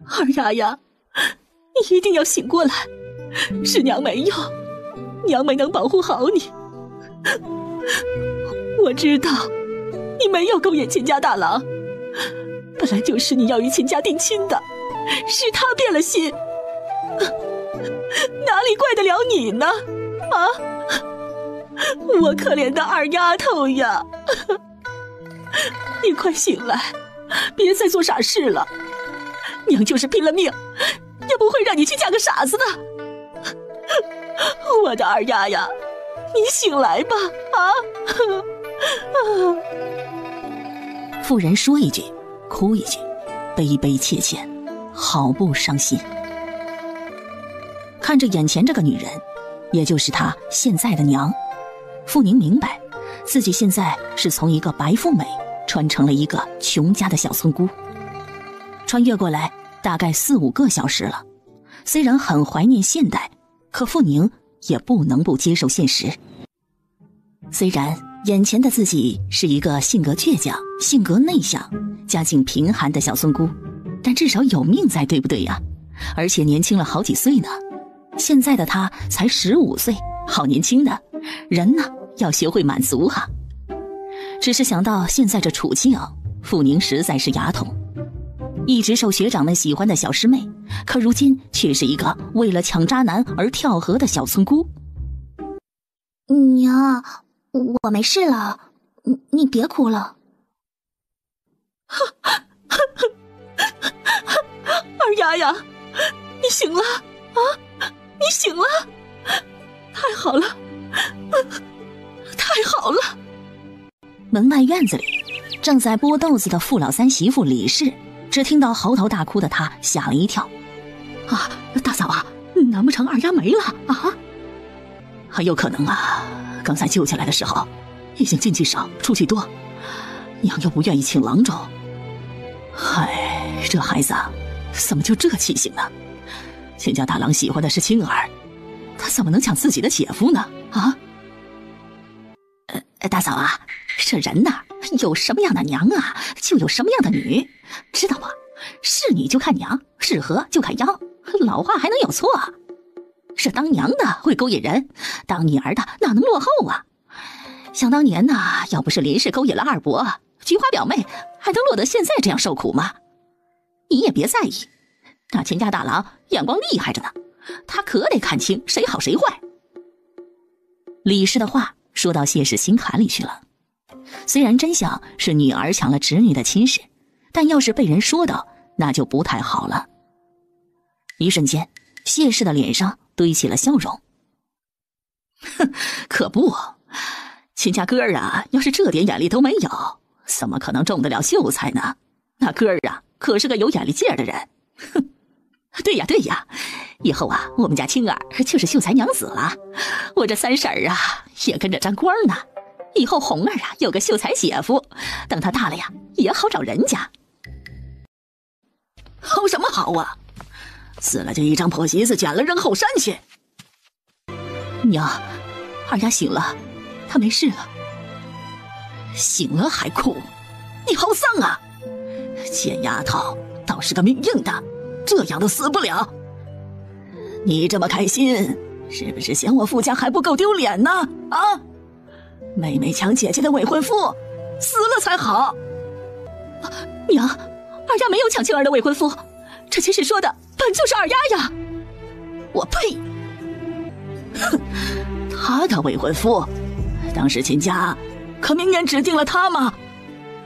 二丫丫，你一定要醒过来，是娘没有，娘没能保护好你。我知道你没有勾引秦家大郎，本来就是你要与秦家定亲的，是他变了心，哪里怪得了你呢？啊，我可怜的二丫头呀！你快醒来，别再做傻事了，娘就是拼了命也不会让你去嫁个傻子的。我的二丫呀，你醒来吧！啊！妇人说一句哭一句，悲悲切切，好不伤心。看着眼前这个女人，也就是她现在的娘，傅宁明白自己现在是从一个白富美穿成了一个穷家的小村姑。穿越过来大概4、5个小时了，虽然很怀念现代，可傅宁也不能不接受现实。虽然眼前的自己是一个性格倔强、性格内向、家境贫寒的小村姑，但至少有命在，对不对呀？而且年轻了好几岁呢。现在的她才15岁，好年轻的人呢，要学会满足啊。只是想到现在这处境，傅宁实在是牙痛。一直受学长们喜欢的小师妹，可如今却是一个为了抢渣男而跳河的小村姑。娘，我没事了，你别哭了。二丫丫，你醒了啊！你醒了，太好了，太好了！门外院子里，正在剥豆子的傅老三媳妇李氏，只听到嚎啕大哭的她吓了一跳。啊，大嫂啊，难不成二丫没了啊？还有可能啊，刚才救起来的时候，已经进去少出去多，娘又不愿意请郎中。唉，这孩子怎么就这气性呢？秦家大郎喜欢的是青儿，他怎么能抢自己的姐夫呢？啊！大嫂啊，这人呐，有什么样的娘啊，就有什么样的女，知道不？是女就看娘，是河就看腰，老话还能有错？是当娘的会勾引人，当女儿的哪能落后啊？想当年呐，要不是林氏勾引了二伯，菊花表妹还能落得现在这样受苦吗？你也别在意，那秦家大郎眼光厉害着呢，他可得看清谁好谁坏。李氏的话说到谢氏心坎里去了。虽然真相是女儿抢了侄女的亲事，但要是被人说到，那就不太好了。一瞬间，谢氏的脸上堆起了笑容。哼，可不，秦家哥儿啊，要是这点眼力都没有，怎么可能中得了秀才呢？那哥儿啊，可是个有眼力劲儿的人。哼，对呀对呀，以后啊，我们家青儿就是秀才娘子了，我这三婶儿啊，也跟着沾光呢。以后红儿啊，有个秀才姐夫，等他大了呀，也好找人家。好什么好啊？死了就一张破席子，卷了扔后山去。娘，二丫醒了，她没事了。醒了还哭，你好丧啊！贱丫头，倒是个命硬的，这样都死不了。你这么开心，是不是嫌我傅家还不够丢脸呢？啊！妹妹抢姐姐的未婚夫，死了才好。娘，二丫没有抢青儿的未婚夫，这亲事说的本就是二丫呀。我呸！哼，他的未婚夫，当时秦家可明言指定了他吗？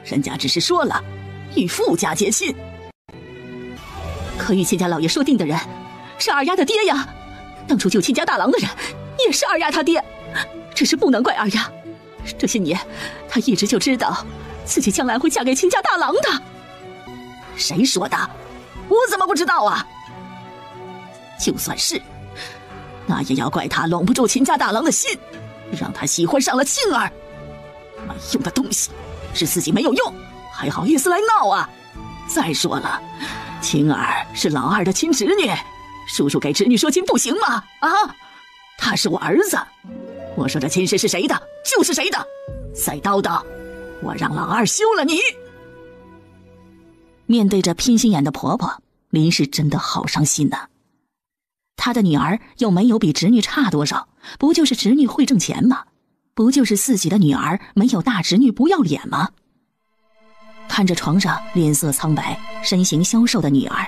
人家只是说了与傅家结亲，可与秦家老爷说定的人是二丫的爹呀。当初救秦家大郎的人也是二丫他爹，只是不能怪二丫。这些年，她一直就知道自己将来会嫁给秦家大郎的。谁说的？我怎么不知道啊？就算是，那也要怪他拢不住秦家大郎的心，让他喜欢上了青儿。没用的东西，是自己没有用，还好意思来闹啊！再说了，青儿是老二的亲侄女，叔叔给侄女说亲不行吗？啊，他是我儿子。我说这亲事是谁的，就是谁的。再叨叨，我让老二休了你。面对着拼心眼的婆婆，林氏真的好伤心呐。他的女儿又没有比侄女差多少，不就是侄女会挣钱吗？不就是自己的女儿没有大侄女不要脸吗？看着床上脸色苍白、身形消瘦的女儿，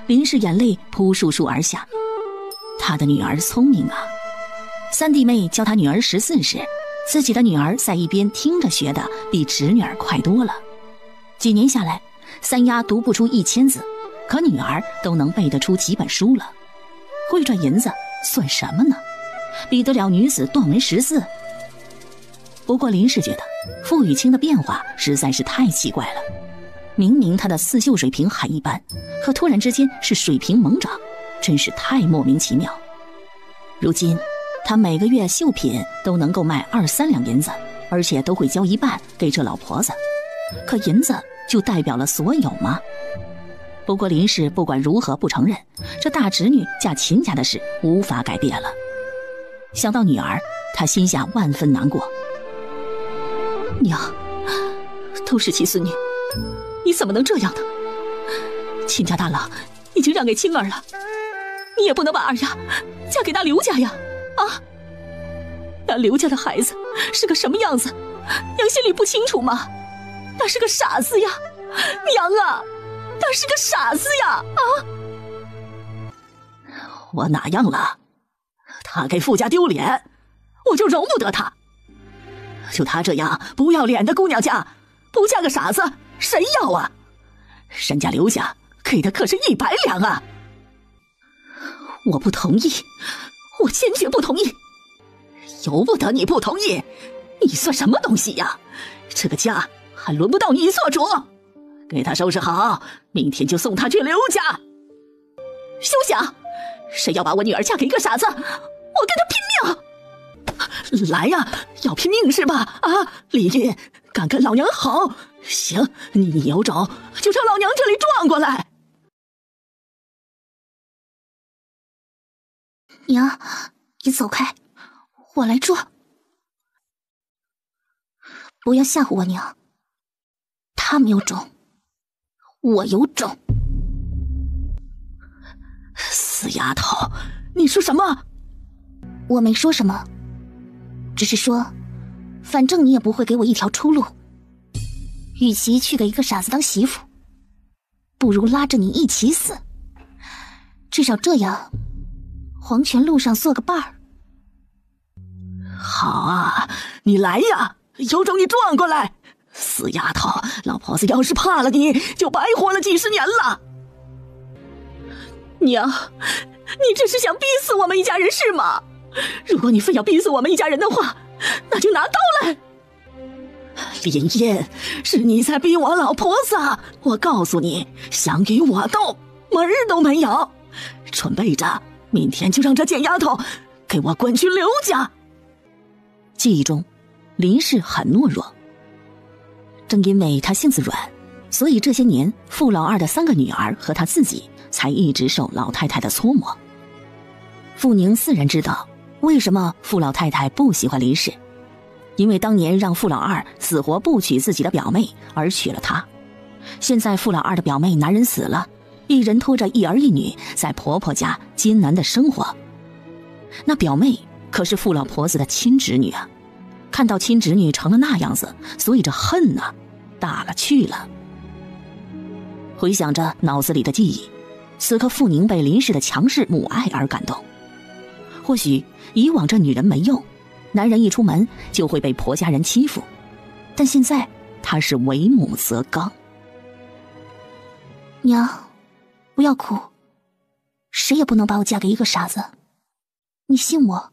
林氏眼泪扑簌簌而下。他的女儿聪明啊，三弟妹教他女儿识字时，自己的女儿在一边听着学的比侄女儿快多了。几年下来，三丫读不出1000字，可女儿都能背得出几本书了。会赚银子算什么呢？比得了女子断文识字？不过林氏觉得傅雨清的变化实在是太奇怪了。明明他的刺绣水平很一般，可突然之间是水平猛涨，真是太莫名其妙。如今他每个月绣品都能够卖2-3两银子，而且都会交一半给这老婆子。可银子就代表了所有吗？不过林氏不管如何不承认，这大侄女嫁秦家的事无法改变了。想到女儿，他心下万分难过。娘，都是亲孙女，你怎么能这样呢？秦家大郎已经让给青儿了，你也不能把二丫嫁给那刘家呀！啊，那刘家的孩子是个什么样子，娘心里不清楚吗？那是个傻子呀，娘啊，那是个傻子呀！啊，我哪样了？他给傅家丢脸，我就容不得他。就他这样不要脸的姑娘家，不嫁个傻子谁要啊？人家刘家给的可是100两啊！我不同意，我坚决不同意。由不得你不同意，你算什么东西呀？这个家还轮不到你做主，给他收拾好，明天就送他去刘家。休想！谁要把我女儿嫁给一个傻子，我跟他拼命！来呀，要拼命是吧？啊，李玉，敢跟老娘好？行，你有种就朝老娘这里撞过来！娘，你走开，我来捉。不要吓唬我娘，他没有种，我有种。死丫头，你说什么？我没说什么，只是说，反正你也不会给我一条出路。与其去给一个傻子当媳妇，不如拉着你一起死。至少这样，黄泉路上做个伴儿。好啊，你来呀，有种你撞过来！死丫头，老婆子要是怕了你，就白活了几十年了。娘，你这是想逼死我们一家人是吗？如果你非要逼死我们一家人的话，那就拿刀来。林燕，是你在逼我老婆子，我告诉你，想与我斗，门儿都没有。准备着，明天就让这贱丫头给我滚去刘家。记忆中，林氏很懦弱，正因为她性子软，所以这些年傅老二的3个女儿和她自己才一直受老太太的搓磨。傅宁自然知道为什么傅老太太不喜欢林氏，因为当年让傅老二死活不娶自己的表妹，而娶了她。现在傅老二的表妹男人死了，一人拖着一儿一女在婆婆家艰难的生活。那表妹可是傅老婆子的亲侄女啊，看到亲侄女成了那样子，所以这恨啊大了去了。回想着脑子里的记忆，此刻傅宁被林氏的强势母爱而感动。或许以往这女人没用，男人一出门就会被婆家人欺负，但现在她是为母则刚。娘，不要哭，谁也不能把我嫁给一个傻子，你信我。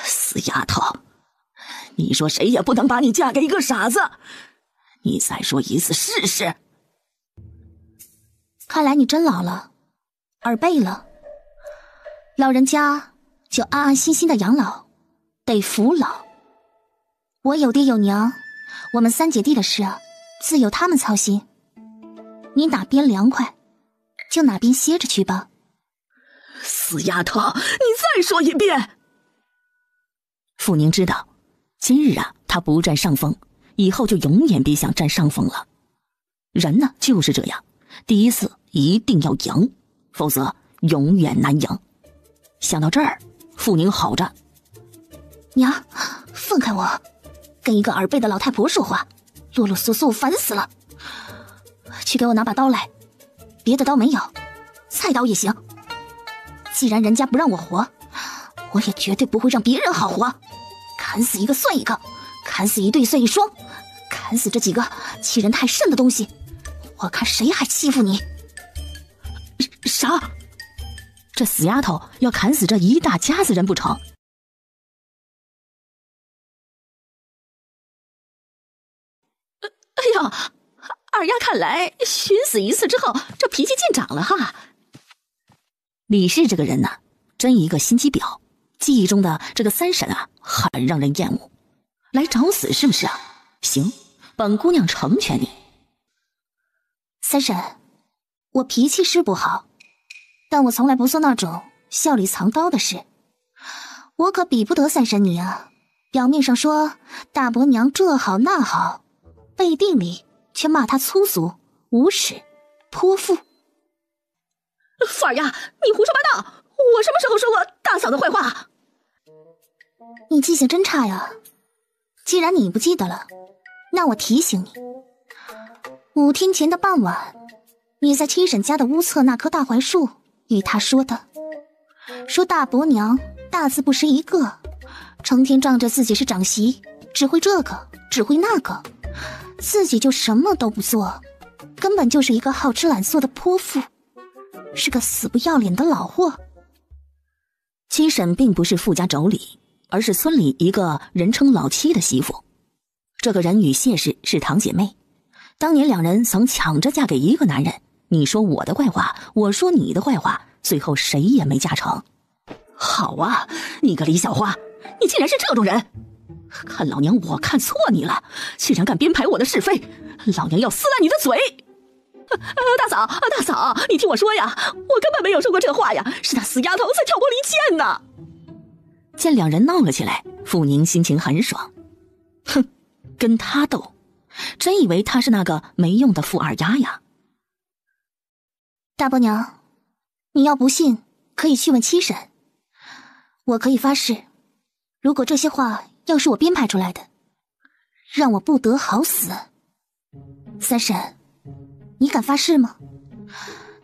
死丫头，你说谁也不能把你嫁给一个傻子，你再说一次试试。看来你真老了，耳背了。老人家就安安心心的养老，得服老。我有爹有娘，我们3姐弟的事啊，自有他们操心。你哪边凉快，就哪边歇着去吧。死丫头，你再说一遍。傅宁知道，今日啊，他不占上风，以后就永远别想占上风了。人呢就是这样，第一次一定要赢，否则永远难赢。想到这儿，傅宁吼着：“娘，放开我！跟一个耳背的老太婆说话，啰啰嗦嗦，烦死了！去给我拿把刀来，别的刀没有，菜刀也行。既然人家不让我活，我也绝对不会让别人好活。砍死一个算一个，砍死一对算一双，砍死这几个欺人太甚的东西，我看谁还欺负你！”啥？这死丫头要砍死这一大家子人不成？哎呀，二丫看来寻死一次之后，这脾气劲长了哈。李氏这个人呢，真一个心机婊。记忆中的这个三婶啊，很让人厌恶。来找死是不是啊？行，本姑娘成全你。三婶，我脾气是不好，但我从来不做那种笑里藏刀的事。我可比不得三婶你啊！表面上说大伯娘这好那好，背地里却骂她粗俗、无耻、泼妇。傅二丫，你胡说八道！我什么时候说过大嫂的坏话？你记性真差呀！既然你不记得了，那我提醒你，5天前的傍晚，你在七婶家的屋侧那棵大槐树与她说的，说大伯娘大字不识一个，成天仗着自己是长媳，只会这个只会那个，自己就什么都不做，根本就是一个好吃懒做的泼妇，是个死不要脸的老货。七婶并不是傅家妯娌，而是村里一个人称老七的媳妇。这个人与谢氏是堂姐妹，当年两人曾抢着嫁给一个男人，你说我的坏话，我说你的坏话，最后谁也没嫁成。好啊，你个李小花，你竟然是这种人！看老娘我看错你了，竟然敢编排我的是非，老娘要撕烂你的嘴！大嫂，你听我说呀，我根本没有说过这话呀，是那死丫头在挑拨离间呢。见两人闹了起来，傅宁心情很爽。哼，跟他斗，真以为他是那个没用的傅二丫呀？大伯娘，你要不信，可以去问七婶。我可以发誓，如果这些话要是我编排出来的，让我不得好死。三婶，你敢发誓吗？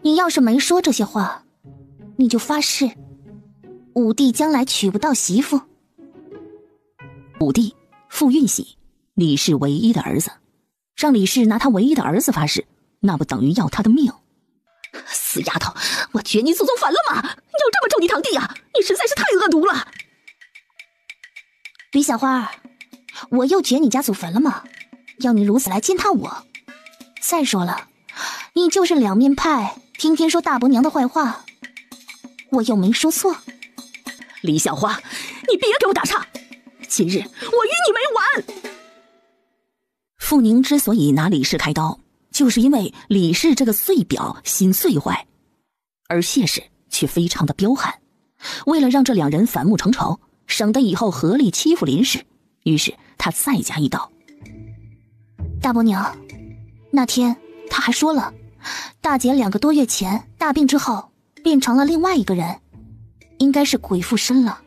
你要是没说这些话，你就发誓五弟将来娶不到媳妇。五弟傅运喜，李氏唯一的儿子，让李氏拿他唯一的儿子发誓，那不等于要他的命？死丫头，我绝你祖宗反了吗？要这么咒你堂弟啊？你实在是太恶毒了！李小花，我又绝你家祖坟了吗？要你如此来践踏我？再说了，你就是两面派，天天说大伯娘的坏话，我又没说错。李小花，你别给我打岔！今日我与你没完！傅宁之所以拿李氏开刀，就是因为李氏这个碎婊心碎坏，而谢氏却非常的彪悍。为了让这两人反目成仇，省得以后合力欺负林氏，于是他再加一刀。大伯娘，那天他还说了，大姐2个多月前大病之后变成了另外一个人，应该是鬼附身了。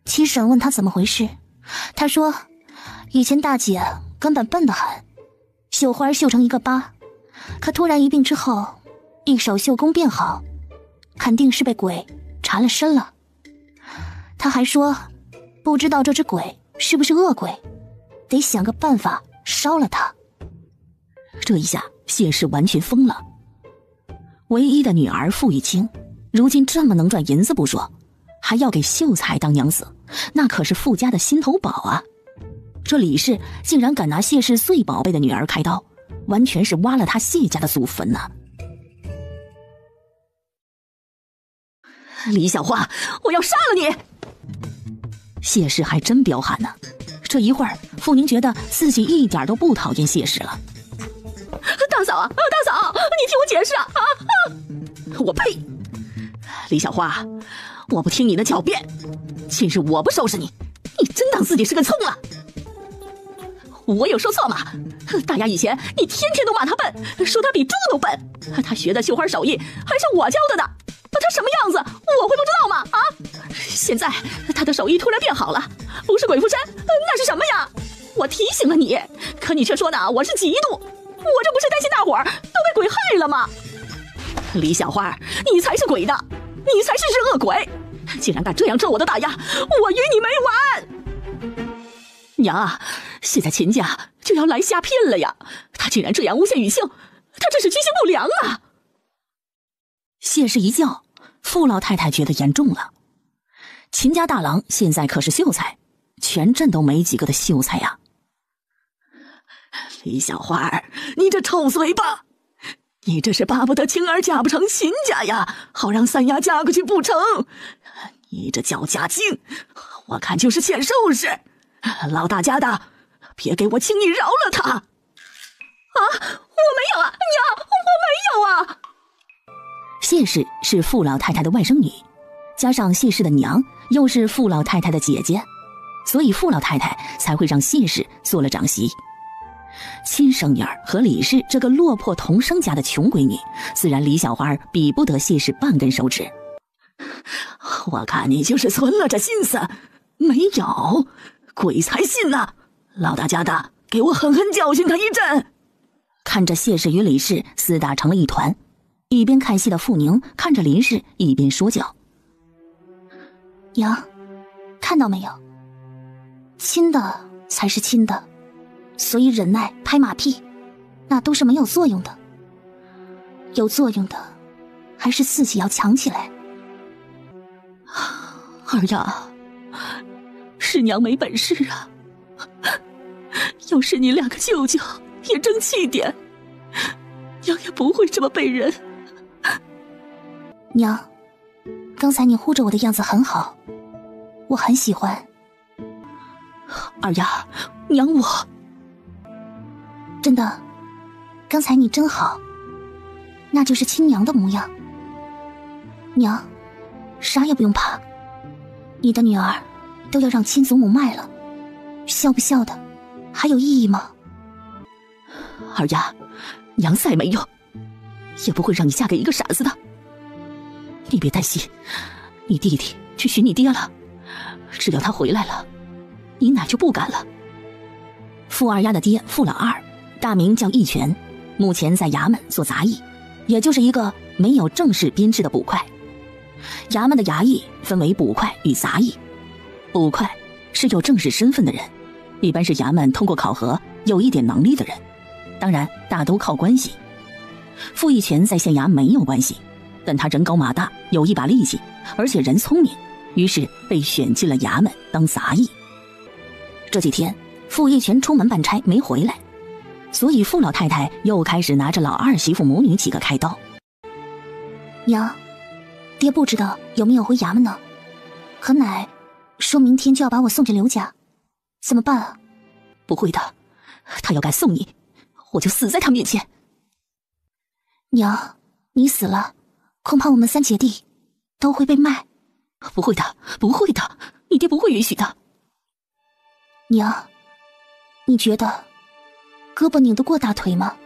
七婶问他怎么回事，他说以前大姐根本笨得很，绣花绣成一个疤，可突然一病之后，一手绣功变好，肯定是被鬼缠了身了。他还说不知道这只鬼是不是恶鬼，得想个办法烧了他。这一下谢氏完全疯了。唯一的女儿傅玉清如今这么能赚银子不说，还要给秀才当娘子，那可是傅家的心头宝啊。这李氏竟然敢拿谢氏最宝贝的女儿开刀，完全是挖了他谢家的祖坟呐！李小花，我要杀了你！谢氏还真彪悍呢。这一会儿，傅宁觉得自己一点都不讨厌谢氏了。大嫂啊，大嫂，你听我解释啊！我呸！李小花，我不听你的狡辩，今日我不收拾你，你真当自己是个葱啊！我有说错吗？大丫以前你天天都骂他笨，说他比猪都笨。他学的绣花手艺还是我教的呢，他什么样子我会不知道吗？啊！现在他的手艺突然变好了，不是鬼附身，那是什么呀？我提醒了你，可你却说呢我是嫉妒，我这不是担心大伙儿都被鬼害了吗？李小花，你才是鬼的，你才是只恶鬼！竟然敢这样咒我的大丫，我与你没完！娘啊，现在秦家就要来下聘了呀！他竟然这样诬陷雨庆，他这是居心不良啊！谢氏一叫，傅老太太觉得严重了。秦家大郎现在可是秀才，全镇都没几个的秀才呀。李小花，你这臭嘴巴，你这是巴不得青儿嫁不成秦家呀，好让三丫嫁过去不成？你这叫假精，我看就是欠收拾。老大家的，别给我轻易饶了他！啊，我没有啊，娘，我没有啊！谢氏是傅老太太的外甥女，加上谢氏的娘又是傅老太太的姐姐，所以傅老太太才会让谢氏做了长媳。亲生女儿和李氏这个落魄同生家的穷闺女，自然李小花比不得谢氏半根手指。我看你就是存了这心思，没有，鬼才信呐！老大家的，给我狠狠教训他一阵！看着谢氏与李氏厮打成了一团，一边看戏的傅宁看着林氏，一边说教：“娘，看到没有？亲的才是亲的，所以忍耐、拍马屁，那都是没有作用的。有作用的，还是自己要强起来。”二丫，是娘没本事啊！要是你两个舅舅也争气点，娘也不会这么被人。娘，刚才你护着我的样子很好，我很喜欢。二丫，娘我真的，刚才你真好，那就是亲娘的模样。娘，啥也不用怕，你的女儿都要让亲祖母卖了，孝不孝的还有意义吗？二丫，娘再没用，也不会让你嫁给一个傻子的。你别担心，你弟弟去寻你爹了，只要他回来了，你奶就不敢了。傅二丫的爹傅老二，大名叫义全，目前在衙门做杂役，也就是一个没有正式编制的捕快。衙门的衙役分为捕快与杂役，捕快是有正式身份的人，一般是衙门通过考核有一点能力的人，当然大都靠关系。傅义全在县衙没有关系，但他人高马大，有一把力气，而且人聪明，于是被选进了衙门当杂役。这几天傅义全出门办差没回来，所以傅老太太又开始拿着老二媳妇母女几个开刀。娘，爹不知道有没有回衙门呢，可奶说明天就要把我送进刘家，怎么办啊？不会的，他要敢送你，我就死在他面前。娘，你死了，恐怕我们三姐弟都会被卖。不会的，不会的，你爹不会允许的。娘，你觉得胳膊拧得过大腿吗？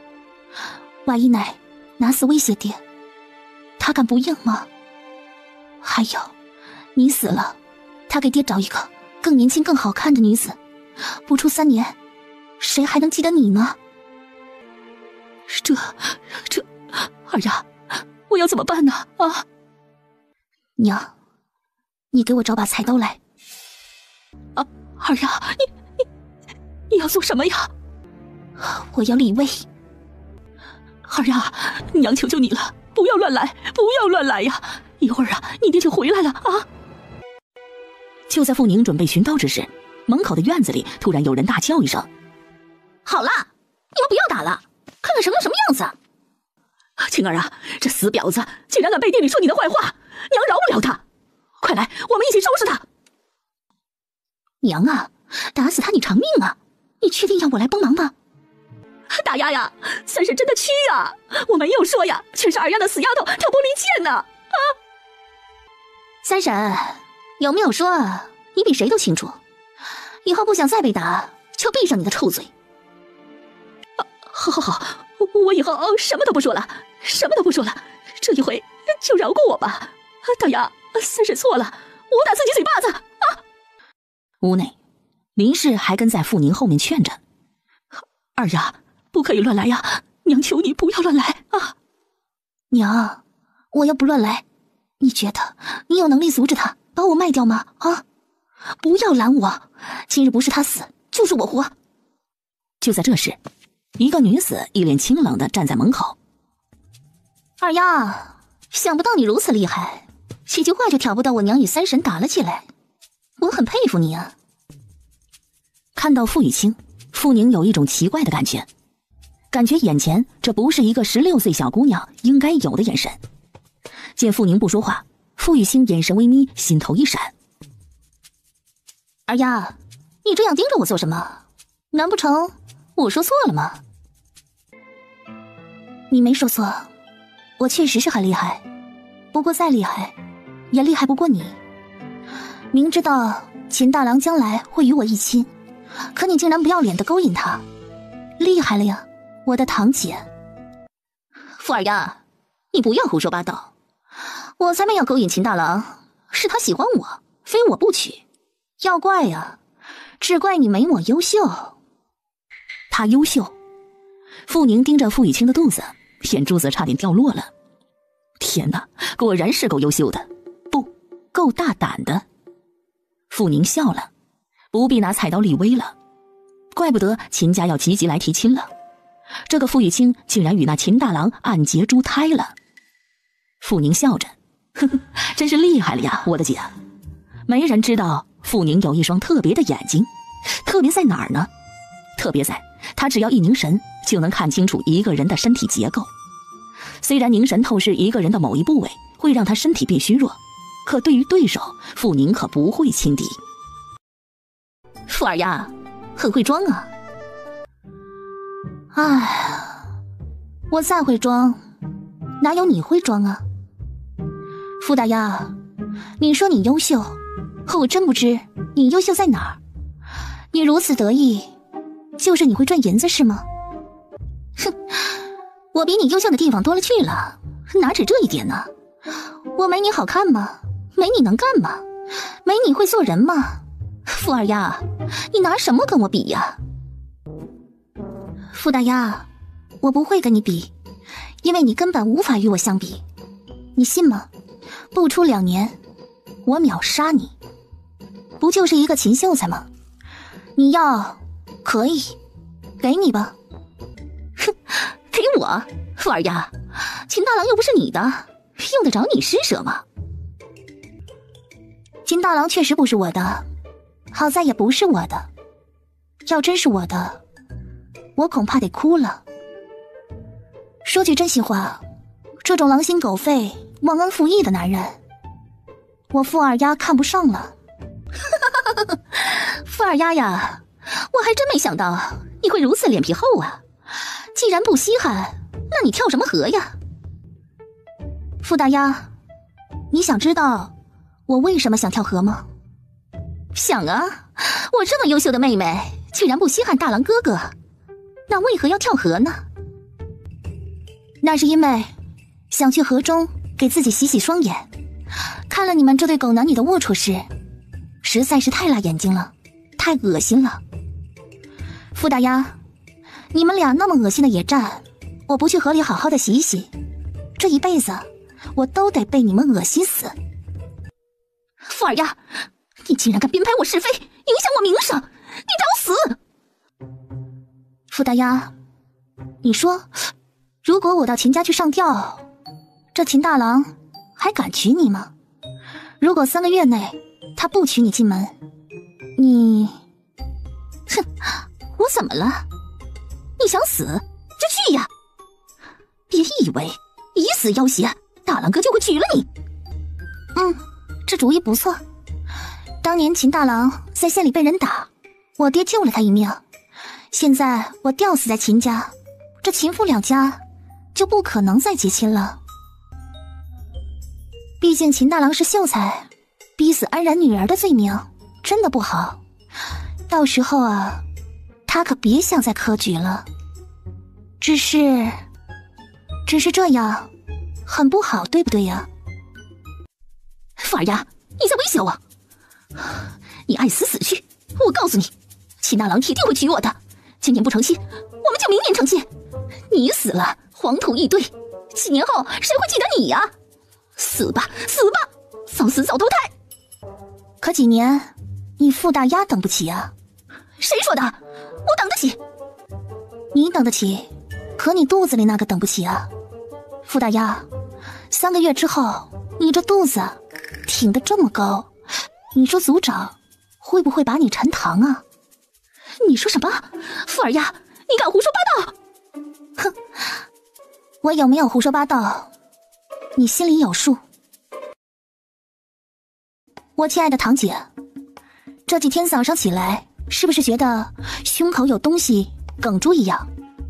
万一奶拿死威胁爹，他敢不应吗？还有，你死了，他给爹找一个更年轻更好看的女子，不出3年，谁还能记得你呢？这二丫，我要怎么办呢？啊！娘，你给我找把菜刀来。啊，二丫，你要做什么呀？我要立威。二丫，娘求求你了，不要乱来，不要乱来呀！一会儿啊，你爹就回来了啊！就在傅宁准备寻刀之时，门口的院子里突然有人大叫一声：“好了，你们不要打了，看看成了什么样子！”青儿啊，这死婊子竟然敢背地里说你的坏话，娘饶不了他！快来，我们一起收拾他！娘啊，打死他你偿命啊！你确定要我来帮忙吗？大丫呀，三婶真的屈啊！我没有说呀，全是二丫的死丫头挑拨离间呢！啊！三婶，有没有说你比谁都清楚？以后不想再被打，就闭上你的臭嘴，好，我以后什么都不说了，什么都不说了，这一回就饶过我吧。大丫，三婶错了，我打自己嘴巴子啊！屋内，林氏还跟在傅宁后面劝着：“二丫，不可以乱来呀！娘求你不要乱来啊！”娘，我要不乱来，你觉得你有能力阻止他把我卖掉吗？啊！不要拦我，今日不是他死，就是我活。就在这时，一个女子一脸清冷地站在门口。二丫，想不到你如此厉害，几句话就挑拨到我娘与三婶打了起来，我很佩服你啊。看到傅雨清，傅宁有一种奇怪的感觉，感觉眼前这不是一个16岁小姑娘应该有的眼神。见傅宁不说话，傅雨清眼神微眯，心头一闪。二丫，你这样盯着我做什么？难不成我说错了吗？你没说错，我确实是很厉害，不过再厉害也厉害不过你。明知道秦大郎将来会与我一亲，可你竟然不要脸的勾引他，厉害了呀，我的堂姐。傅二丫，你不要胡说八道，我才没有勾引秦大郎，是他喜欢我，非我不娶。要怪呀，只怪你没我优秀。他优秀？傅宁盯着傅雨清的肚子，眼珠子差点掉落了。天哪，果然是够优秀的，不够大胆的。傅宁笑了，不必拿菜刀立威了，怪不得秦家要积极来提亲了。这个傅雨清竟然与那秦大郎暗结珠胎了。傅宁笑着，呵呵，真是厉害了呀，我的姐。没人知道傅宁有一双特别的眼睛，特别在哪儿呢？特别在他只要一凝神，就能看清楚一个人的身体结构。虽然凝神透视一个人的某一部位会让他身体变虚弱，可对于对手，傅宁可不会轻敌。傅二丫很会装啊。唉，我再会装，哪有你会装啊？傅大丫，你说你优秀，我真不知你优秀在哪儿。你如此得意，就是你会赚银子是吗？哼，我比你优秀的地方多了去了，哪止这一点呢？我没你好看吗？没你能干吗？没你会做人吗？傅二丫，你拿什么跟我比呀？傅大丫，我不会跟你比，因为你根本无法与我相比。你信吗？不出2年，我秒杀你。不就是一个秦秀才吗？你要可以，给你吧。哼，给我？傅二丫，秦大郎又不是你的，用得着你施舍吗？秦大郎确实不是我的，好在也不是我的。要真是我的，我恐怕得哭了。说句真心话，这种狼心狗肺、忘恩负义的男人，我傅二丫看不上了。傅二丫呀，我还真没想到你会如此脸皮厚啊！既然不稀罕，那你跳什么河呀？傅大丫，你想知道我为什么想跳河吗？想啊，我这么优秀的妹妹，居然不稀罕大郎哥哥，那为何要跳河呢？那是因为想去河中给自己洗洗双眼，看了你们这对狗男女的龌龊事，实在是太辣眼睛了，太恶心了。傅大丫，你们俩那么恶心的野战，我不去河里好好的洗一洗，这一辈子我都得被你们恶心死。傅二丫，你竟然敢编排我是非，影响我名声，你找死！傅大丫，你说如果我到秦家去上吊，这秦大郎还敢娶你吗？如果3个月内他不娶你进门，你……哼，我怎么了？你想死就去呀！别以为以死要挟，大郎哥就会娶了你。这主意不错。当年秦大郎在县里被人打，我爹救了他一命。现在我吊死在秦家，这秦父2家就不可能再结亲了。毕竟秦大郎是秀才，逼死安然女儿的罪名真的不好。到时候啊，他可别想再科举了。只是这样很不好，对不对呀？富儿呀，你在威胁我？你爱死死去！我告诉你，秦大郎铁定会娶我的。今年不成亲，我们就明年成亲。你死了，黄土一堆，几年后谁会记得你呀？死吧，死吧，早死早投胎。可几年，你傅大丫等不起啊？谁说的？我等得起。你等得起，可你肚子里那个等不起啊。傅大丫，3个月之后，你这肚子挺得这么高，你说族长会不会把你沉塘啊？你说什么？富儿呀，你敢胡说八道！哼，我有没有胡说八道，你心里有数。我亲爱的堂姐，这几天早上起来，是不是觉得胸口有东西哽住一样，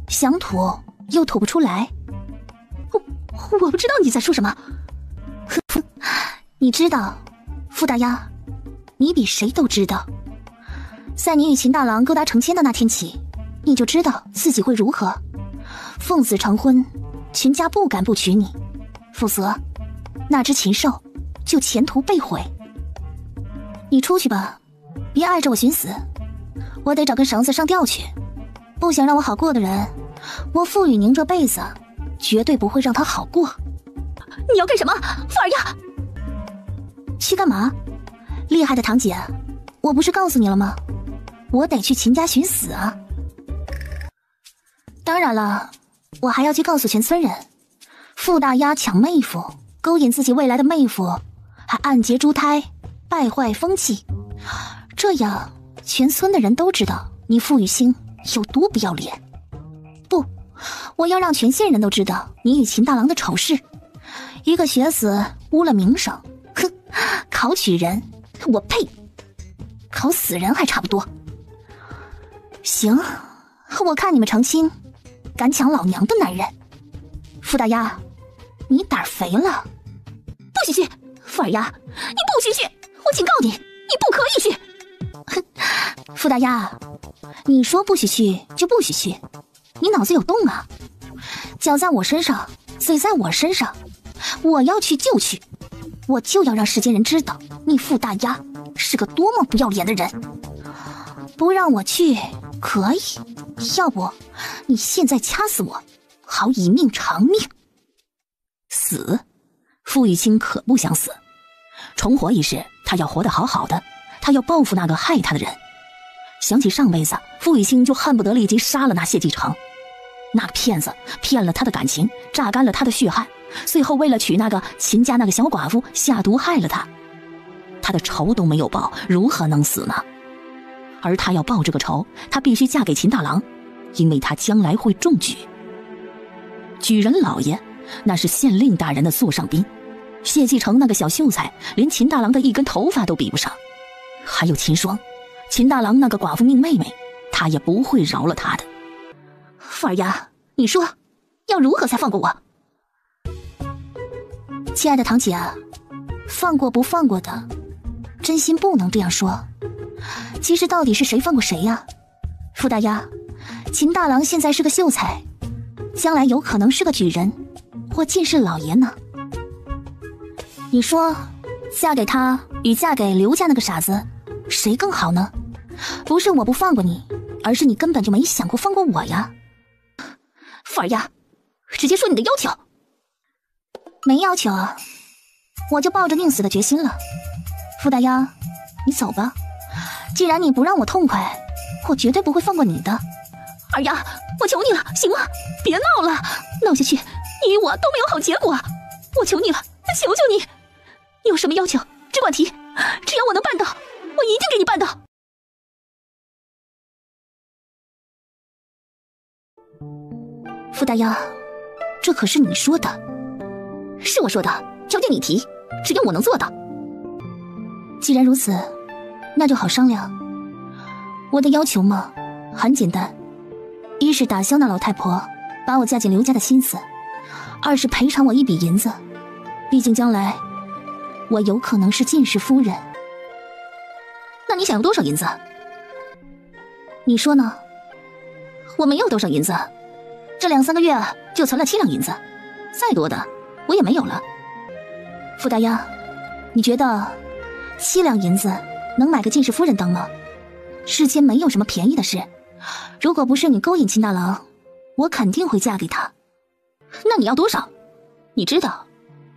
想吐又吐不出来？我不知道你在说什么。你知道，傅大丫，你比谁都知道。在你与秦大郎勾搭成亲的那天起，你就知道自己会如何。奉子成婚，秦家不敢不娶你，否则那只禽兽就前途被毁。你出去吧，别碍着我寻死，我得找根绳子上吊去。不想让我好过的人，我傅雨宁这辈子绝对不会让他好过。你要干什么，富儿呀？去干嘛？厉害的堂姐，我不是告诉你了吗？我得去秦家寻死啊！当然了，我还要去告诉全村人，傅大丫抢妹夫，勾引自己未来的妹夫，还暗结珠胎，败坏风气。这样，全村的人都知道你傅雨欣有多不要脸。不，我要让全县人都知道你与秦大郎的丑事。一个学子污了名声，哼，考取人，我呸，考死人还差不多。行，我看你们成亲敢抢老娘的男人。傅大丫，你胆肥了。不许去，富儿呀，你不许去，我警告你，你不可以去。傅大丫，你说不许去就不许去，你脑子有洞啊？脚在我身上，嘴在我身上，我要去就去，我就要让世间人知道你傅大丫是个多么不要脸的人。不让我去可以，要不你现在掐死我，好以命偿命。死？傅雨欣可不想死，重活一世，他要活得好好的，他要报复那个害他的人。想起上辈子，傅雨欣就恨不得立即杀了那谢继承。那个骗子骗了他的感情，榨干了他的血汗，最后为了娶那个秦家那个小寡妇，下毒害了他。他的仇都没有报，如何能死呢？而他要报这个仇，他必须嫁给秦大郎，因为他将来会中举。举人老爷那是县令大人的座上宾，谢继承那个小秀才连秦大郎的一根头发都比不上。还有秦霜，秦大郎那个寡妇命妹妹，他也不会饶了他的。富儿呀，你说要如何才放过我？亲爱的堂姐啊，放过不放过的，真心不能这样说。其实到底是谁放过谁呀？傅大丫，秦大郎现在是个秀才，将来有可能是个举人或进士老爷呢。你说嫁给他与嫁给刘家那个傻子谁更好呢？不是我不放过你，而是你根本就没想过放过我呀。富儿呀，直接说你的要求。没要求啊，我就抱着宁死的决心了。傅大丫，你走吧，既然你不让我痛快，我绝对不会放过你的。儿呀，我求你了，行吗？别闹了，闹下去你与我都没有好结果。我求你了，求求你，有什么要求只管提，只要我能办到，我一定给你办到。傅大丫，这可是你说的。是我说的，条件你提，只要我能做到。既然如此，那就好商量。我的要求嘛，很简单，一是打消那老太婆把我嫁进刘家的心思，二是赔偿我一笔银子，毕竟将来我有可能是进士夫人。那你想要多少银子？你说呢？我没有多少银子，这2-3个月就存了7两银子，再多的我也没有了。傅大丫，你觉得7两银子能买个进士夫人当吗？世间没有什么便宜的事，如果不是你勾引秦大郎，我肯定会嫁给他。那你要多少？你知道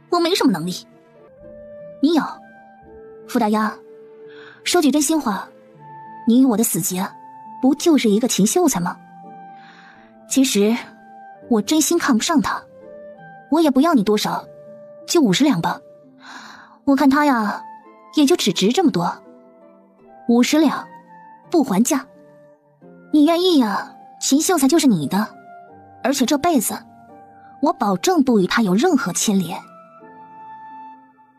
我没什么能力。你有。傅大丫，说句真心话，你我的死结不就是一个秦秀才吗？其实我真心看不上他，我也不要你多少，就50两吧。我看他呀，也就只值这么多。50两，不还价。你愿意呀，秦秀才就是你的，而且这辈子我保证不与他有任何牵连。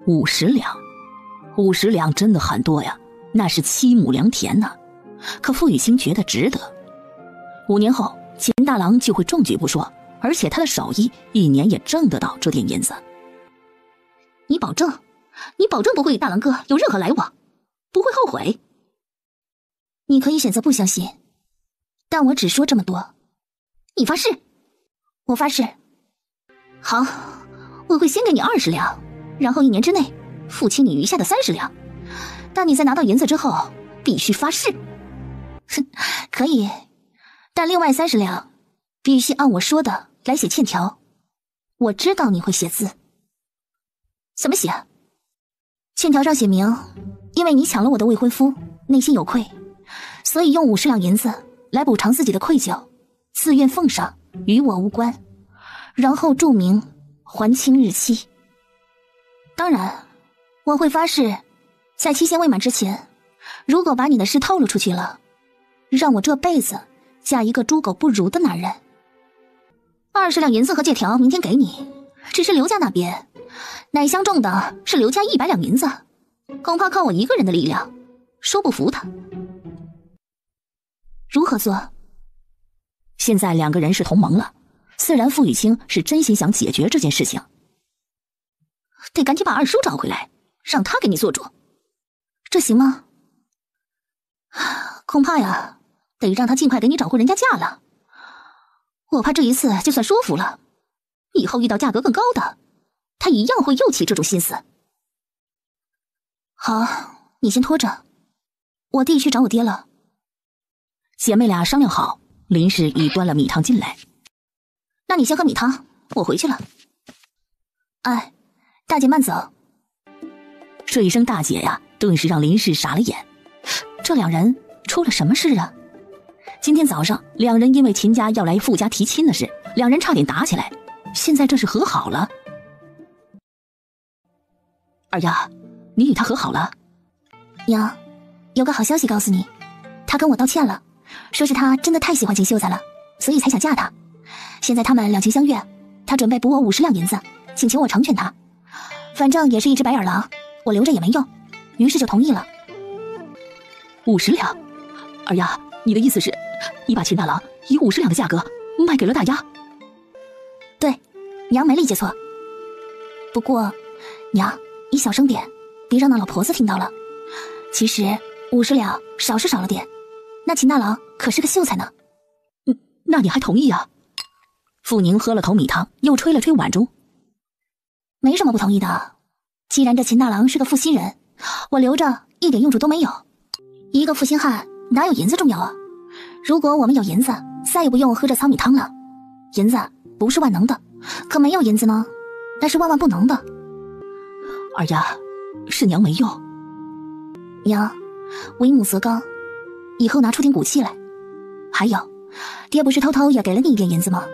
50两，50两真的很多呀，那是7亩良田呢。可傅雨清觉得值得。5年后，秦大郎就会中举不说，而且他的手艺1年也挣得到这点银子。你保证不会与大郎哥有任何来往，不会后悔？你可以选择不相信，但我只说这么多。你发誓？我发誓。好，我会先给你20两，然后1年之内付清你余下的30两。但你在拿到银子之后，必须发誓。哼，可以，但另外30两必须按我说的来写欠条。我知道你会写字。怎么写？欠条上写明，因为你抢了我的未婚夫，内心有愧，所以用50两银子来补偿自己的愧疚，自愿奉上，与我无关。然后注明还清日期。当然，我会发誓，在期限未满之前，如果把你的事透露出去了，让我这辈子嫁一个猪狗不如的男人。20两银子和借条明天给你，只是刘家那边乃相中的是刘家100两银子，恐怕靠我一个人的力量说不服他。如何做？现在2个人是同盟了，自然傅雨清是真心想解决这件事情。得赶紧把二叔找回来，让他给你做主，这行吗？恐怕呀，得让他尽快给你找回人家价了。我怕这一次就算说服了，以后遇到价格更高的，他一样会又起这种心思。好，你先拖着，我弟去找我爹了。姐妹俩商量好，林氏已端了米汤进来。那你先喝米汤，我回去了。哎，大姐慢走。这一声大姐呀，顿时让林氏傻了眼。这2人出了什么事啊？今天早上2人因为秦家要来傅家提亲的事，2人差点打起来，现在这是和好了。二丫，你与他和好了？娘，有个好消息告诉你，他跟我道歉了，说是他真的太喜欢秦秀才了，所以才想嫁他。现在他们两情相悦，他准备补我50两银子，请求我成全他。反正也是一只白眼狼，我留着也没用，于是就同意了。50两？二丫，你的意思是，你把秦大郎以50两的价格卖给了大丫？对，娘没理解错。不过，娘，你小声点，别让那老婆子听到了。其实50两少是少了点，那秦大郎可是个秀才呢。那你还同意啊？傅宁喝了口米汤，又吹了吹碗中。没什么不同意的，既然这秦大郎是个负心人，我留着一点用处都没有。一个负心汉哪有银子重要啊？如果我们有银子，再也不用喝这糙米汤了。银子不是万能的，可没有银子呢，那是万万不能的。二丫，是娘没用。娘，为母则刚，以后拿出点骨气来。还有，爹不是偷偷也给了你一点银子吗？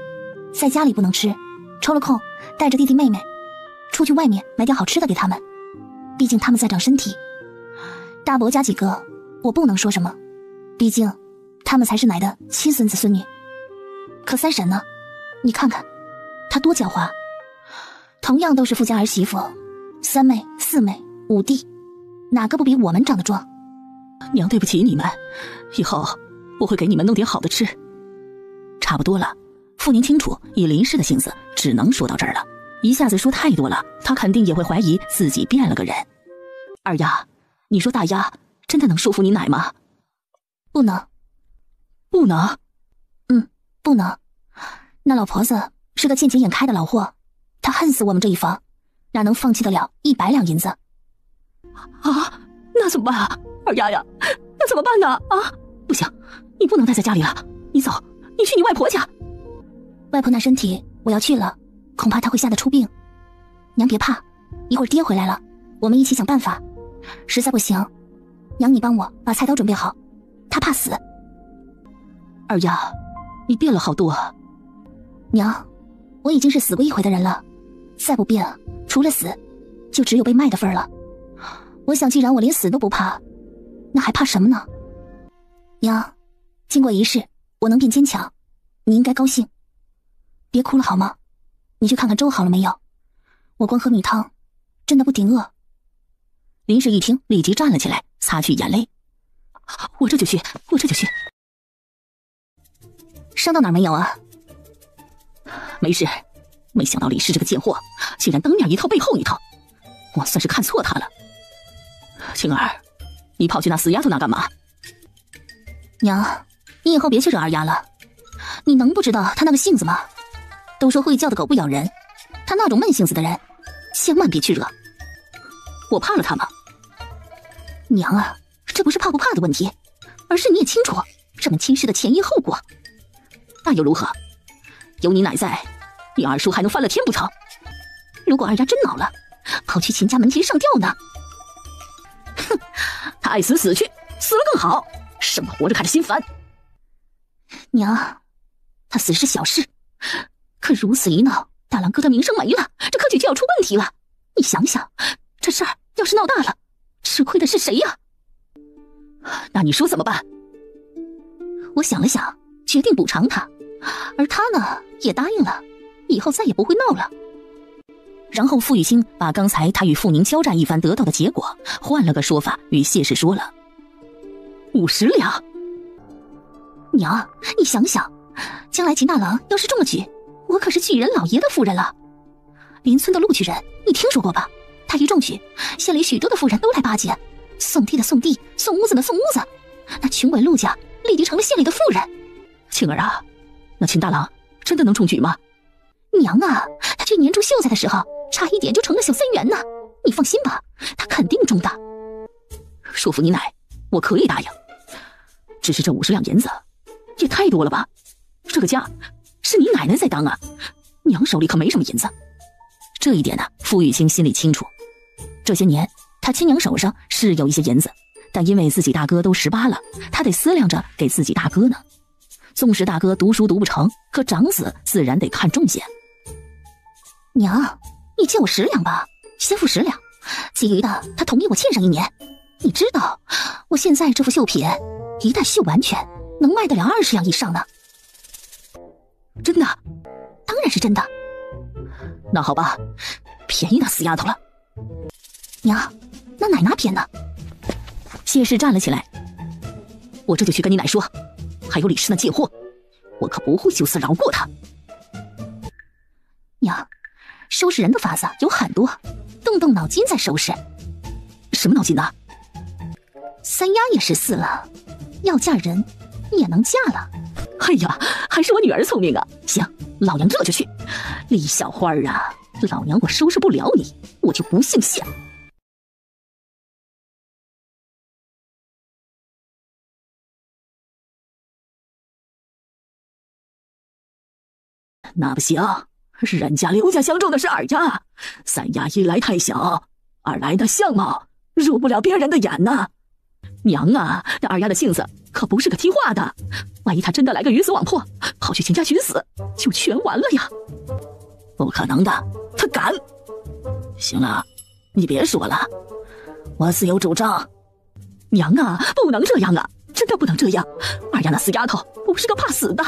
在家里不能吃，抽了空带着弟弟妹妹出去外面买点好吃的给他们，毕竟他们在长身体。大伯家几个我不能说什么，毕竟他们才是奶的亲孙子孙女。可三婶呢？你看看她多狡猾，同样都是富家儿媳妇，3妹4妹5弟，哪个不比我们长得壮？娘对不起你们，以后我会给你们弄点好的吃。差不多了，傅宁清楚以林氏的性子只能说到这儿了，一下子说太多了，他肯定也会怀疑自己变了个人。二丫，你说大丫真的能说服你奶吗？不能。不能？不能。那老婆子是个见钱眼开的老货，她恨死我们这一房，哪能放弃得了100两银子？啊，那怎么办啊？二丫呀，那怎么办呢？啊，不行，你不能待在家里了，你走，你去你外婆家。外婆那身体，我要去了，恐怕她会吓得出病。娘别怕，一会儿爹回来了，我们一起想办法。实在不行，娘你帮我把菜刀准备好，他怕死。二丫，你变了好多啊。娘，我已经是死过一回的人了，再不变，除了死，就只有被卖的份儿了。我想既然我连死都不怕，那还怕什么呢？娘，经过一事，我能变坚强，你应该高兴。别哭了好吗？你去看看粥好了没有？我光喝米汤，真的不顶饿。林氏一听，立即站了起来，擦去眼泪。我这就去。伤到哪儿没有啊？没事，没想到李氏这个贱货，竟然当面一套背后一套，我算是看错他了。青儿，你跑去那死丫头那干嘛？娘，你以后别去惹二丫了。你能不知道她那个性子吗？都说会叫的狗不咬人，她那种闷性子的人，千万别去惹。我怕了她吗？娘啊，这不是怕不怕的问题，而是你也清楚这门亲事的前因后果。那又如何？有你奶在，你二叔还能翻了天不成？如果二丫真恼了，跑去秦家门前上吊呢？哼，他爱死死去，死了更好，省得活着看着心烦。娘，他死是小事，可如此一闹，大郎哥的名声没了，这科举就要出问题了。你想想，这事儿要是闹大了，吃亏的是谁呀？那你说怎么办？我想了想，决定补偿他，而他呢，也答应了，以后再也不会闹了。然后傅玉清把刚才他与傅宁交战一番得到的结果，换了个说法与谢氏说了。50两。娘，你想想，将来秦大郎要是中了举，我可是举人老爷的夫人了。邻村的陆举人，你听说过吧？他一中举，县里许多的妇人都来巴结，送地的送地，送屋子的送屋子，那穷鬼陆家立即成了县里的妇人。青儿啊，那秦大郎真的能中举吗？娘啊，他去年中秀才的时候，差一点就成了小3元呢。你放心吧，他肯定中的。说服你奶，我可以答应。只是这50两银子也太多了吧？这个家是你奶奶在当啊，娘手里可没什么银子。这一点呢，傅玉清心里清楚。这些年他亲娘手上是有一些银子，但因为自己大哥都18了，他得思量着给自己大哥呢。纵使大哥读书读不成，可长子自然得看重些。娘，你借我10两吧，先付10两，其余的他同意我欠上1年。你知道，我现在这副绣品，一旦绣完全，能卖得了20两以上呢。真的？当然是真的。那好吧，便宜那死丫头了。娘，那奶哪便呢？谢氏站了起来，我这就去跟你奶说，还有李氏那贱货，我可不会就此饶过他。娘，收拾人的法子有很多，动脑筋再收拾。什么脑筋呢？3丫也14了，要嫁人也能嫁了。哎呀，还是我女儿聪明啊！行，老娘这就去。李小花啊，老娘我收拾不了你，我就不姓谢。那不行，人家刘家相中的是2丫，3丫一来太小，二来那相貌入不了别人的眼呐。娘啊，那2丫的性子可不是个听话的，万一他真的来个鱼死网破，跑去秦家寻死，就全完了呀！不可能的，他敢！行了，你别说了，我自有主张。娘啊，不能这样啊，真的不能这样。2丫那死丫头不是个怕死的，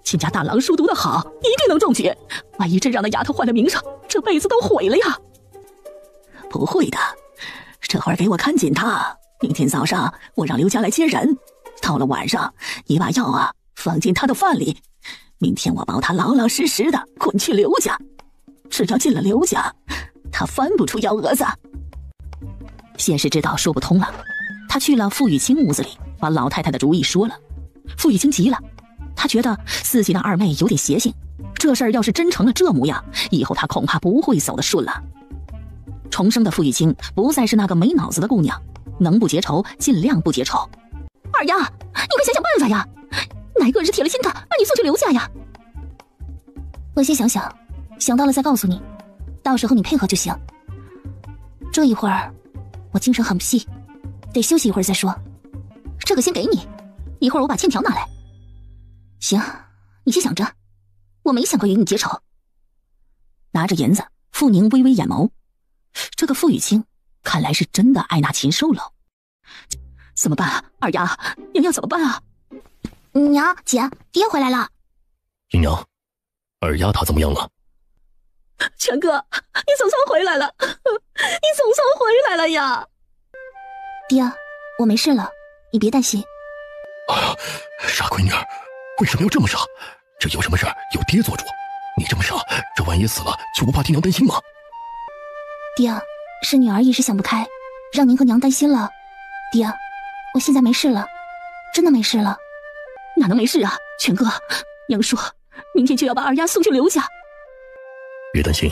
秦家大郎书读得好，一定能中举。万一真让那丫头坏了名声，这辈子都毁了呀！不会的，这会儿给我看紧他。明天早上我让刘家来接人，到了晚上你把药啊放进他的饭里，明天我保他老老实实的滚去刘家。只要进了刘家，他翻不出幺蛾子。谢氏知道说不通了，他去了傅玉清屋子里，把老太太的主意说了。傅玉清急了，他觉得自己的二妹有点邪性，这事儿要是真成了这模样，以后他恐怕不会走得顺了。重生的傅玉清不再是那个没脑子的姑娘，能不结仇尽量不结仇。二丫，你快想想办法呀！哪个人是铁了心的把你送去刘家呀？我先想想，想到了再告诉你，到时候你配合就行。这一会儿我精神很不济，得休息一会儿再说。这个先给你，一会儿我把欠条拿来。行，你先想着，我没想过与你结仇。拿着银子，傅宁微微眼眸，这个傅雨清看来是真的爱那禽兽了。怎么办啊？二丫，娘要怎么办啊？娘，姐，爹回来了。姨娘，二丫她怎么样了？全哥，你总算回来了，你总算回来了呀！爹，我没事了，你别担心。哎呀，傻闺女儿，为什么要这么傻？这有什么事儿有爹做主，你这么傻，这万一死了就不怕替娘担心吗？爹，是女儿一时想不开，让您和娘担心了。爹，我现在没事了，真的没事了。哪能没事啊？全哥，娘说明天就要把二丫送去刘家。别担心，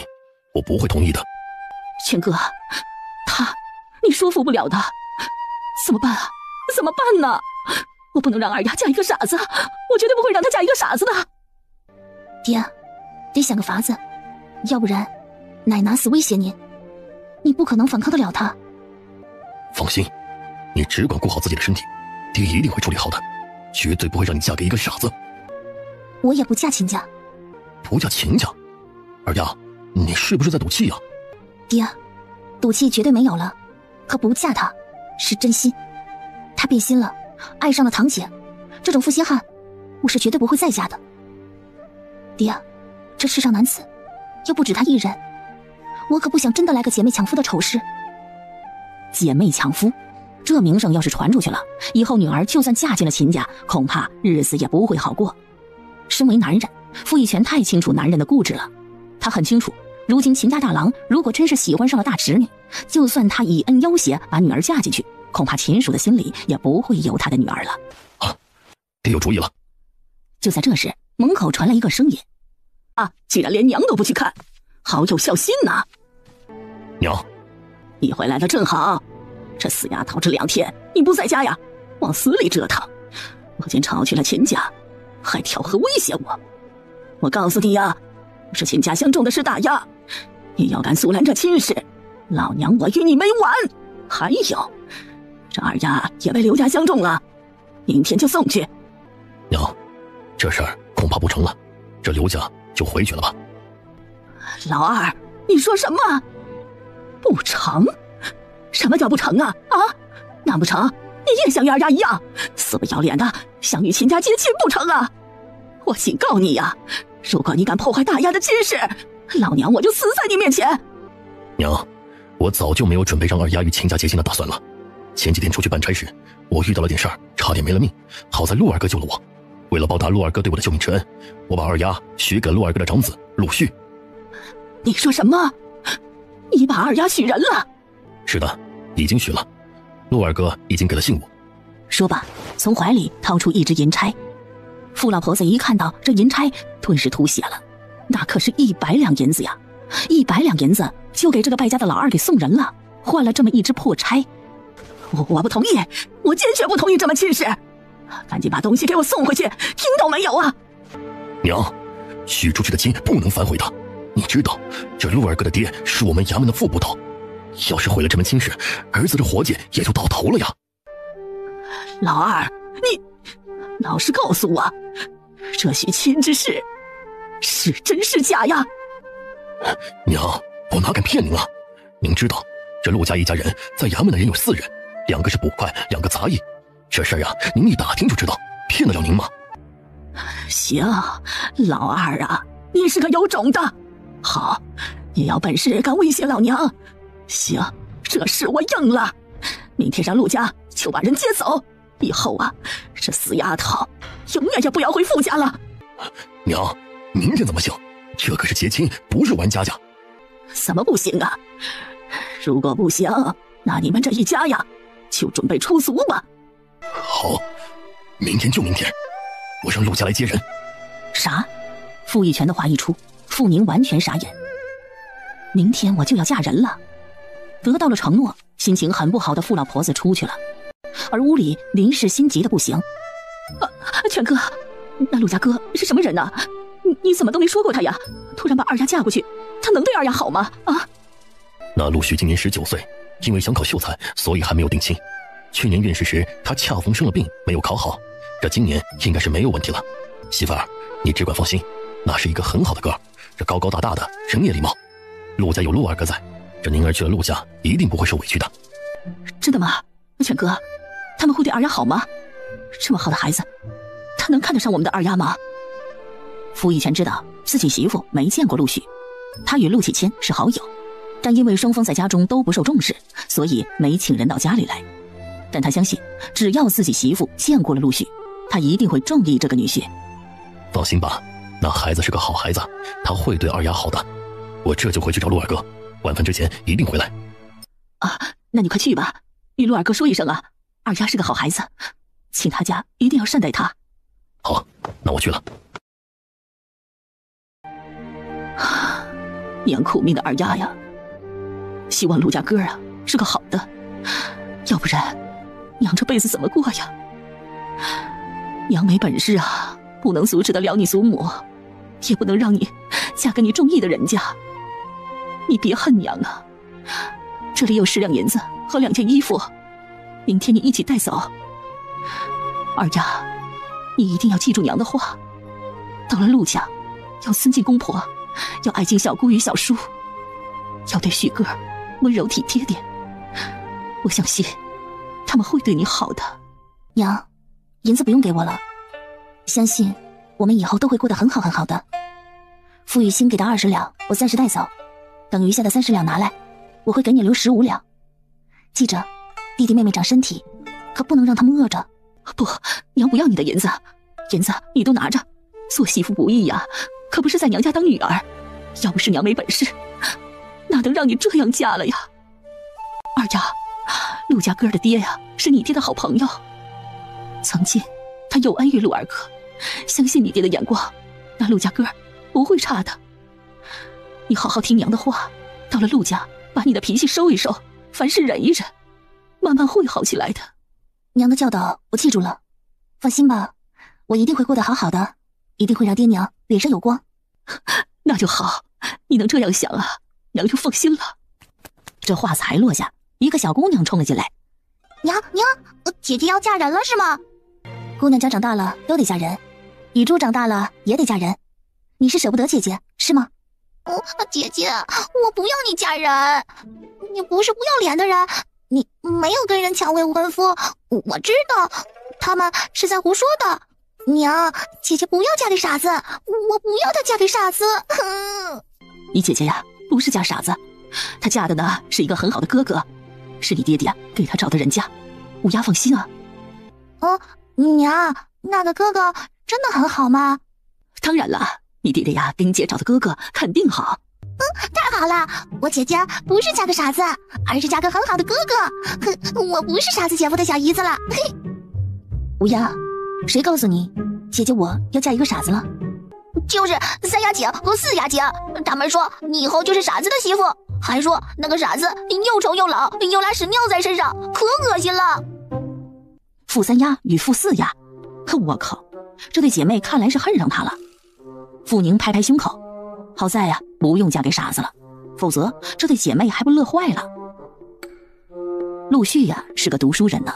我不会同意的。全哥，你说服不了的，怎么办啊？怎么办呢？我不能让二丫嫁一个傻子，我绝对不会让她嫁一个傻子的。爹，得想个法子，要不然奶拿死威胁您，你不可能反抗得了他。放心，你只管顾好自己的身体，爹一定会处理好的，绝对不会让你嫁给一个傻子。我也不嫁秦家。不嫁秦家？二丫，你是不是在赌气啊？爹，赌气绝对没有了，可不嫁他是真心。他变心了，爱上了堂姐，这种负心汉我是绝对不会再嫁的。爹，这世上男子又不止他一人，我可不想真的来个姐妹抢夫的丑事。姐妹抢夫，这名声要是传出去了，以后女儿就算嫁进了秦家，恐怕日子也不会好过。身为男人，傅一拳太清楚男人的固执了。他很清楚，如今秦家大郎如果真是喜欢上了大侄女，就算他以恩要挟把女儿嫁进去，恐怕秦蜀的心里也不会有他的女儿了。啊，爹有主意了。就在这时，门口传来一个声音：啊，竟然连娘都不去看，好有孝心呐！娘，你回来的正好，这死丫头这2天你不在家呀，往死里折腾。我竟吵去了秦家，还挑河威胁我。我告诉你呀，是秦家相中的是大丫，你要敢阻拦这亲事，老娘我与你没完。还有，这二丫也被刘家相中了，明天就送去。娘，这事儿恐怕不成了，这刘家就回去了吧。老二，你说什么？不成？什么叫不成啊？啊？难不成你也像二丫一样死不要脸的想与秦家结亲不成啊？我警告你呀，如果你敢破坏大丫的亲事，老娘我就死在你面前。娘，我早就没有准备让二丫与秦家结亲的打算了。前几天出去办差时，我遇到了点事儿，差点没了命，好在陆二哥救了我。为了报答陆二哥对我的救命之恩，我把二丫许给陆二哥的长子陆续。你说什么？你把二丫许人了？是的，已经许了。陆二哥已经给了信物。说罢，从怀里掏出一只银钗。傅老婆子一看到这银钗，顿时吐血了。那可是100两银子呀！100两银子就给这个败家的老二给送人了，换了这么一只破钗。我不同意，我坚决不同意这门亲事！赶紧把东西给我送回去，听到没有啊？娘，许出去的亲不能反悔的。你知道，这陆二哥的爹是我们衙门的副捕头，要是毁了这门亲事，儿子这活计也就到头了呀。老二，你老实告诉我，这许亲之事是真是假呀？娘，我哪敢骗您啊？您知道，这陆家一家人在衙门的人有4人，2个是捕快，2个杂役。这事儿啊，您一打听就知道，骗得了您吗？行，老二啊，你是个有种的。好，你要本事敢威胁老娘，行，这事我应了。明天让陆家就把人接走，以后啊，这死丫头永远也不要回傅家了。娘，明天怎么行？这可是结亲，不是玩家家。怎么不行啊？如果不行，那你们这一家呀，就准备出族吧。好，明天就明天，我让陆家来接人。啥？傅玉泉的话一出，傅宁完全傻眼。明天我就要嫁人了，得到了承诺，心情很不好的傅老婆子出去了，而屋里林氏心急的不行。全哥，那陆家哥是什么人呢？你怎么都没说过他呀？突然把二丫嫁过去，他能对二丫好吗？啊？那陆旭今年19岁，因为想考秀才，所以还没有定亲。去年运试时，他恰逢生了病，没有考好。这今年应该是没有问题了。媳妇儿，你只管放心，那是一个很好的哥儿，这高高大大的，人也礼貌。陆家有陆二哥在，这宁儿去了陆家，一定不会受委屈的。真的吗？全哥，他们会对二丫好吗？这么好的孩子，他能看得上我们的二丫吗？傅玉泉知道自己媳妇没见过陆续，他与陆启谦是好友，但因为双方在家中都不受重视，所以没请人到家里来。但他相信，只要自己媳妇见过了陆续，他一定会中意这个女婿。放心吧，那孩子是个好孩子，他会对二丫好的。我这就回去找陆二哥，晚饭之前一定回来。啊，那你快去吧，与陆二哥说一声啊，二丫是个好孩子，请他家一定要善待他。好，那我去了。娘苦命的二丫呀，希望陆家哥啊是个好的，要不然娘这辈子怎么过呀？娘没本事啊，不能阻止得了你祖母，也不能让你嫁给你中意的人家。你别恨娘啊，这里有10两银子和2件衣服，明天你一起带走。二丫，你一定要记住娘的话，到了陆家要尊敬公婆，要爱敬小姑与小叔，要对旭哥温柔体贴点。我相信他们会对你好的。娘，银子不用给我了，相信我们以后都会过得很好很好的。傅雨欣给的20两我暂时带走，等余下的30两拿来，我会给你留15两。记着，弟弟妹妹长身体，可不能让他们饿着。不，娘不要你的银子，银子你都拿着，做媳妇不易呀，可不是在娘家当女儿。要不是娘没本事，哪能让你这样嫁了呀？二丫，陆家哥的爹呀，是你爹的好朋友，曾经他有恩于陆二哥，相信你爹的眼光，那陆家哥不会差的。你好好听娘的话，到了陆家把你的脾气收一收，凡事忍一忍，慢慢会好起来的。娘的教导我记住了，放心吧，我一定会过得好好的，一定会让爹娘脸上有光。那就好，你能这样想啊，娘就放心了。这话才落下，一个小姑娘冲了进来。娘，姐姐要嫁人了是吗？姑娘家长大了都得嫁人，雨珠长大了也得嫁人，你是舍不得姐姐是吗？姐姐，我不要你嫁人，你不是不要脸的人，你没有跟人抢未婚夫，我知道他们是在胡说的。娘，姐姐不要嫁给傻子，我不要她嫁给傻子。你姐姐呀，不是嫁傻子，她嫁的呢是一个很好的哥哥，是你爹爹给她找的人家，乌鸦放心啊。娘，那个哥哥真的很好吗？当然了，你爹爹呀给你姐找的哥哥肯定好。太好了，我姐姐不是嫁个傻子，而是嫁个很好的哥哥。我不是傻子姐夫的小姨子了。乌鸦，谁告诉你姐姐我要嫁一个傻子了？就是3丫姐和4丫姐，他们说你以后就是傻子的媳妇，还说那个傻子又丑又老，又拉屎尿在身上，可恶心了。傅3丫与傅4丫，我靠，这对姐妹看来是恨上他了。傅宁拍拍胸口，好在呀，不用嫁给傻子了，否则这对姐妹还不乐坏了。陆续呀是个读书人呢，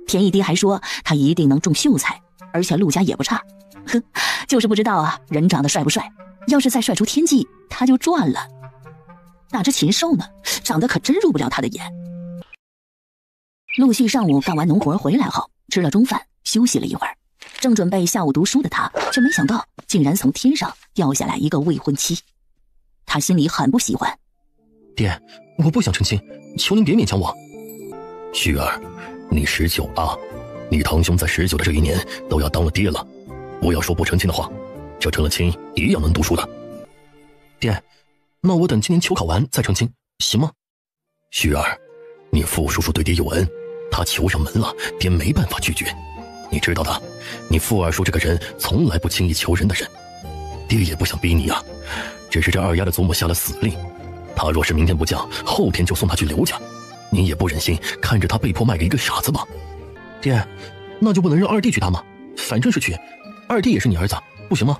田一爹还说他一定能中秀才，而且陆家也不差。哼，就是不知道啊，人长得帅不帅？要是再帅出天际，他就赚了。那只禽兽呢，长得可真入不了他的眼。陆续上午干完农活回来后，吃了中饭，休息了一会儿，正准备下午读书的他，却没想到竟然从天上掉下来一个未婚妻。他心里很不喜欢。爹，我不想成亲，求您别勉强我。旭儿，你19了，你堂兄在19的这一年都要当了爹了，我要说不成亲的话，这成了亲一样能读书的。爹，那我等今年秋考完再成亲，行吗？旭儿，你傅叔叔对爹有恩，他求上门了，爹没办法拒绝。你知道的，你傅二叔这个人从来不轻易求人的人，爹也不想逼你啊，只是这二丫的祖母下了死令，他若是明天不嫁，后天就送他去刘家，你也不忍心看着他被迫卖给一个傻子吧？爹，那就不能让二弟娶她吗？反正是娶，二弟也是你儿子，不行吗？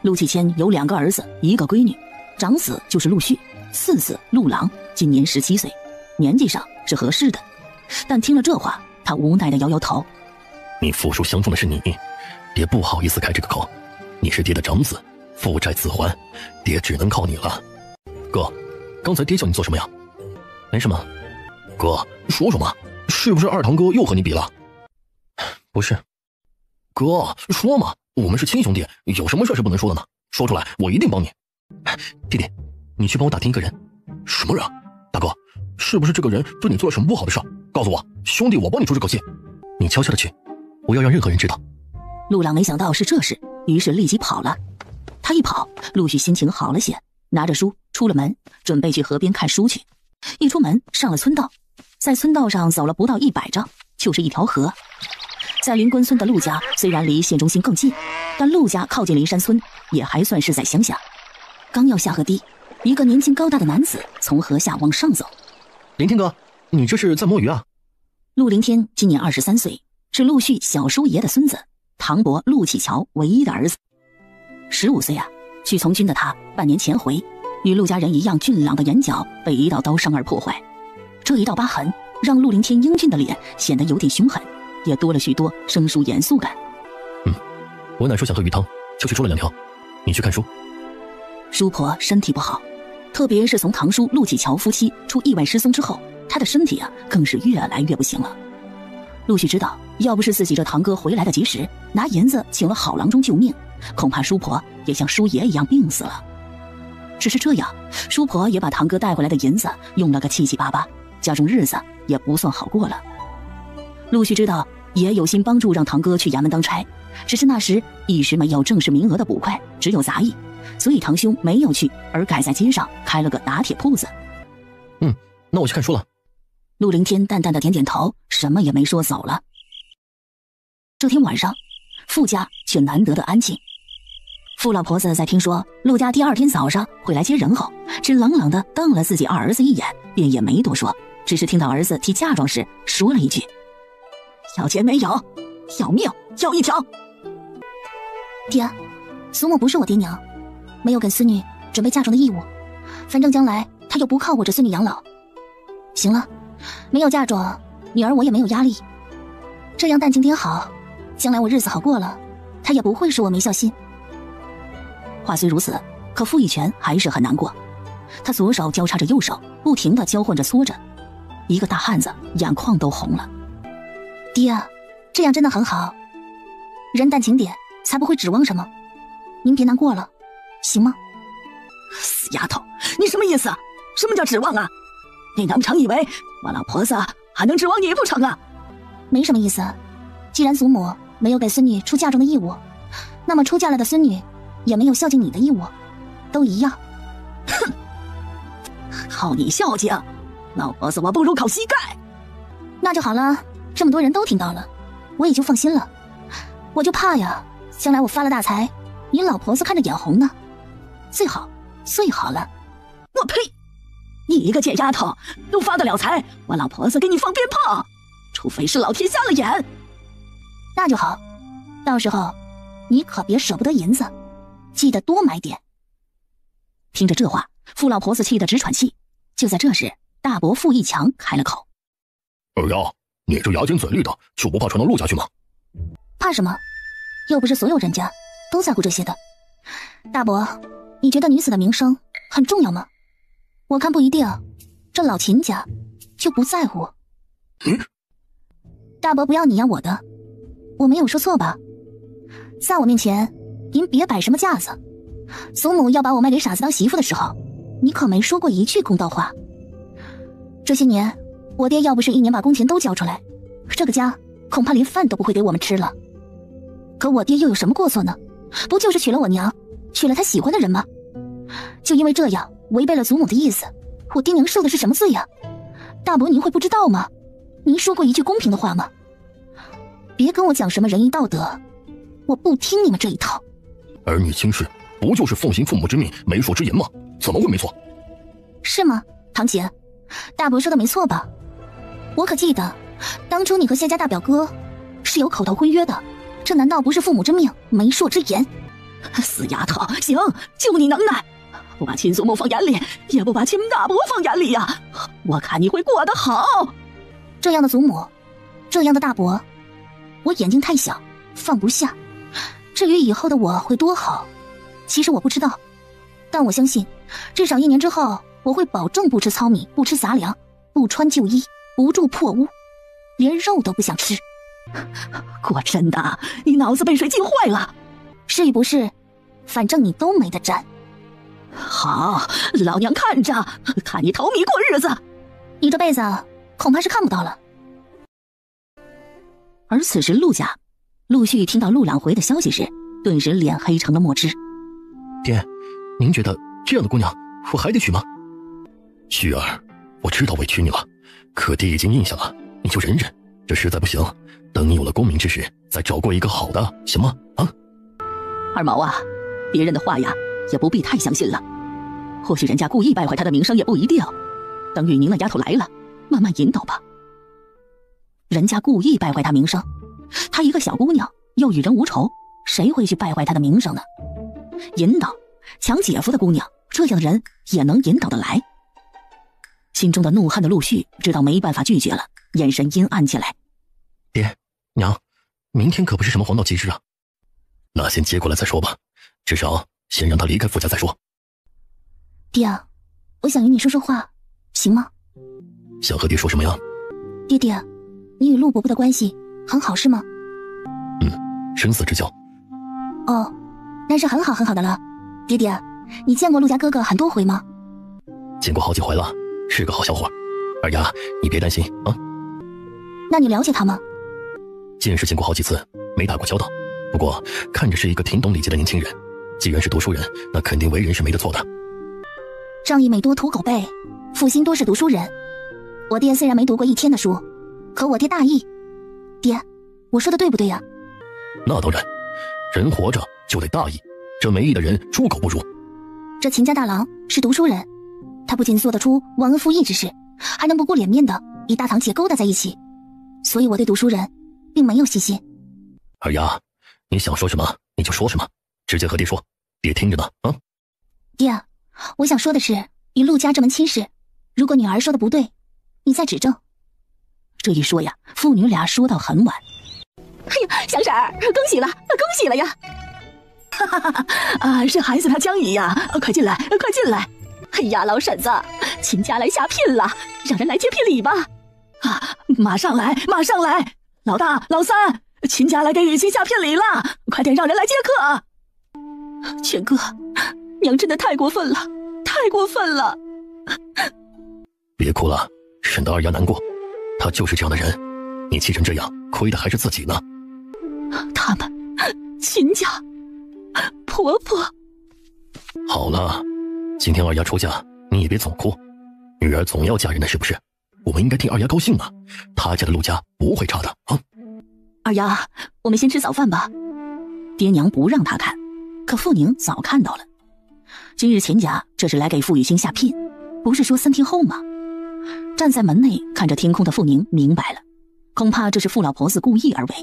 陆启谦有2个儿子，1个闺女，长子就是陆续，次子陆朗，今年17岁，年纪上是合适的。但听了这话，他无奈地摇摇头。你父叔相中的是你，爹不好意思开这个口，你是爹的长子，父债子还，爹只能靠你了。哥，刚才爹叫你做什么呀？没什么。哥，说说嘛，是不是二堂哥又和你比了？不是。哥，说嘛，我们是亲兄弟，有什么事是不能说的呢？说出来，我一定帮你。弟弟，你去帮我打听一个人。什么人？大哥，是不是这个人对你做了什么不好的事？告诉我，兄弟我帮你出这口气。你悄悄的去，不要让任何人知道。陆朗没想到是这事，于是立即跑了。他一跑，陆续心情好了些，拿着书出了门，准备去河边看书去。一出门上了村道，在村道上走了不到100丈，就是一条河。在灵官村的陆家虽然离县中心更近，但陆家靠近灵山村，也还算是在乡下。刚要下河堤，一个年轻高大的男子从河下往上走。林天哥，你这是在摸鱼啊？陆凌天今年23岁，是陆续小叔爷的孙子，堂伯陆启乔唯一的儿子。15岁啊，去从军的他半年前回，与陆家人一样俊朗的眼角被一道刀伤而破坏。这一道疤痕让陆凌天英俊的脸显得有点凶狠，也多了许多生疏严肃感。我奶说想喝鱼汤，就去捉了2条，你去看书。叔婆身体不好，特别是从堂叔陆启乔夫妻出意外失踪之后，他的身体啊更是越来越不行了。陆续知道，要不是自己这堂哥回来的及时，拿银子请了好郎中救命，恐怕叔婆也像叔爷一样病死了。只是这样，叔婆也把堂哥带回来的银子用了个七七八八，家中日子也不算好过了。陆续知道爷有心帮助让堂哥去衙门当差，只是那时一时没有正式名额的捕快，只有杂役，所以堂兄没有去，而改在街上开了个打铁铺子。那我去看书了。陆凌天淡淡的点点头，什么也没说，走了。这天晚上，傅家却难得的安静。傅老婆子在听说陆家第2天早上会来接人后，只冷冷的瞪了自己2儿子一眼，便也没多说，只是听到儿子提嫁妆时说了一句：“要钱没有，要命要一条。”爹，祖母不是我爹娘，没有给孙女准备嫁妆的义务，反正将来她又不靠我这孙女养老。行了，没有嫁妆，女儿我也没有压力，这样淡定点好，将来我日子好过了，她也不会说我没孝心。话虽如此，可傅一拳还是很难过。他左手交叉着右手，不停地交换着搓着，一个大汉子眼眶都红了。爹，这样真的很好，人淡情点，才不会指望什么。您别难过了，行吗？死丫头，你什么意思？什么叫指望啊？你难不成以为我老婆子还能指望你不成啊？没什么意思，既然祖母没有给孙女出嫁妆的义务，那么出嫁了的孙女也没有孝敬你的义务，都一样。哼，靠你孝敬，老婆子我不如靠膝盖。那就好了，这么多人都听到了，我也就放心了。我就怕呀，将来我发了大财，你老婆子看着眼红呢。最好了。我呸！你一个贱丫头，都发得了财，我老婆子给你放鞭炮，除非是老天瞎了眼。那就好，到时候你可别舍不得银子，记得多买点。听着这话，傅老婆子气得直喘气。就在这时，大伯傅一强开了口：“二丫，你这牙尖嘴利的，就不怕传到陆家去吗？”怕什么？又不是所有人家都在乎这些的。大伯，你觉得女子的名声很重要吗？我看不一定，这老秦家就不在乎。大伯不要你呀我的，我没有说错吧？在我面前，您别摆什么架子。祖母要把我卖给傻子当媳妇的时候，你可没说过一句公道话。这些年，我爹要不是1年把工钱都交出来，这个家恐怕连饭都不会给我们吃了。可我爹又有什么过错呢？不就是娶了我娘，娶了他喜欢的人吗？就因为这样违背了祖母的意思，我爹娘受的是什么罪呀？大伯您会不知道吗？您说过一句公平的话吗？别跟我讲什么仁义道德，我不听你们这一套。儿女轻视，不就是奉行父母之命、媒妁之言吗？怎么会没错？是吗，堂姐？大伯说的没错吧？我可记得，当初你和谢家大表哥是有口头婚约的，这难道不是父母之命、媒妁之言？死丫头，行，就你能耐，不把亲祖母放眼里，也不把亲大伯放眼里呀！我看你会过得好。这样的祖母，这样的大伯，我眼睛太小，放不下。至于以后的我会多好，其实我不知道，但我相信，至少1年之后，我会保证不吃糙米，不吃杂粮，不穿旧衣，不住破屋，连肉都不想吃。果真的，你脑子被水浸坏了。是与不是，反正你都没得沾。好，老娘看着，看你淘米过日子。你这辈子恐怕是看不到了。而此时陆家陆续听到陆朗回的消息时，顿时脸黑成了墨汁。爹，您觉得这样的姑娘我还得娶吗？旭儿，我知道委屈你了，可爹已经应下了，你就忍忍，这实在不行，等你有了功名之时再找过一个好的，行吗？啊，二毛啊，别人的话呀也不必太相信了，或许人家故意败坏他的名声也不一定。等雨宁那丫头来了，慢慢引导吧。人家故意败坏他名声，她一个小姑娘又与人无仇，谁会去败坏她的名声呢？引导抢姐夫的姑娘，这样的人也能引导得来。心中的怒恨的陆续知道没办法拒绝了，眼神阴暗起来。爹娘，明天可不是什么黄道吉日啊，那先接过来再说吧，至少先让他离开傅家再说。爹啊，我想与你说说话，行吗？想和爹说什么呀？爹爹，你与陆伯伯的关系很好是吗？生死之交。哦，那是很好很好的了。爹爹，你见过陆家哥哥很多回吗？见过好几回了，是个好小伙。二丫，你别担心啊。那你了解他吗？见识见过好几次，没打过交道，不过看着是一个挺懂礼节的年轻人，既然是读书人，那肯定为人是没得错的。仗义每多屠狗辈，负心多是读书人。我爹虽然没读过1天的书，可我爹大义。爹，我说的对不对呀？那当然，人活着就得大义，这没义的人猪狗不如。这秦家大郎是读书人，他不仅做得出忘恩负义之事，还能不顾脸面的与大堂姐勾搭在一起，所以我对读书人并没有细心。二丫，你想说什么你就说什么，直接和爹说，爹听着呢啊。爹，我想说的是，与陆家这门亲事，如果女儿说的不对，你再指正。这一说呀，父女俩说到很晚。哎呀，祥婶儿，恭喜了，恭喜了呀！哈哈哈！啊，是孩子他江姨呀，快进来，快进来！哎呀，老婶子，秦家来下聘了，让人来接聘礼吧。啊，马上来，马上来！老大、老三，秦家来给雨欣下聘礼了，快点让人来接客！全哥，娘真的太过分了，太过分了！别哭了，省得二丫难过。她就是这样的人，你气成这样，亏的还是自己呢。他们，秦家，婆婆。好了，今天二丫出嫁，你也别总哭，女儿总要嫁人的是不是？我们应该替二丫高兴啊，她家的陆家不会差的啊。二丫，我们先吃早饭吧。爹娘不让她看，可傅宁早看到了。今日秦家这是来给傅雨欣下聘，不是说3天后吗？站在门内看着天空的傅宁明白了，恐怕这是傅老婆子故意而为。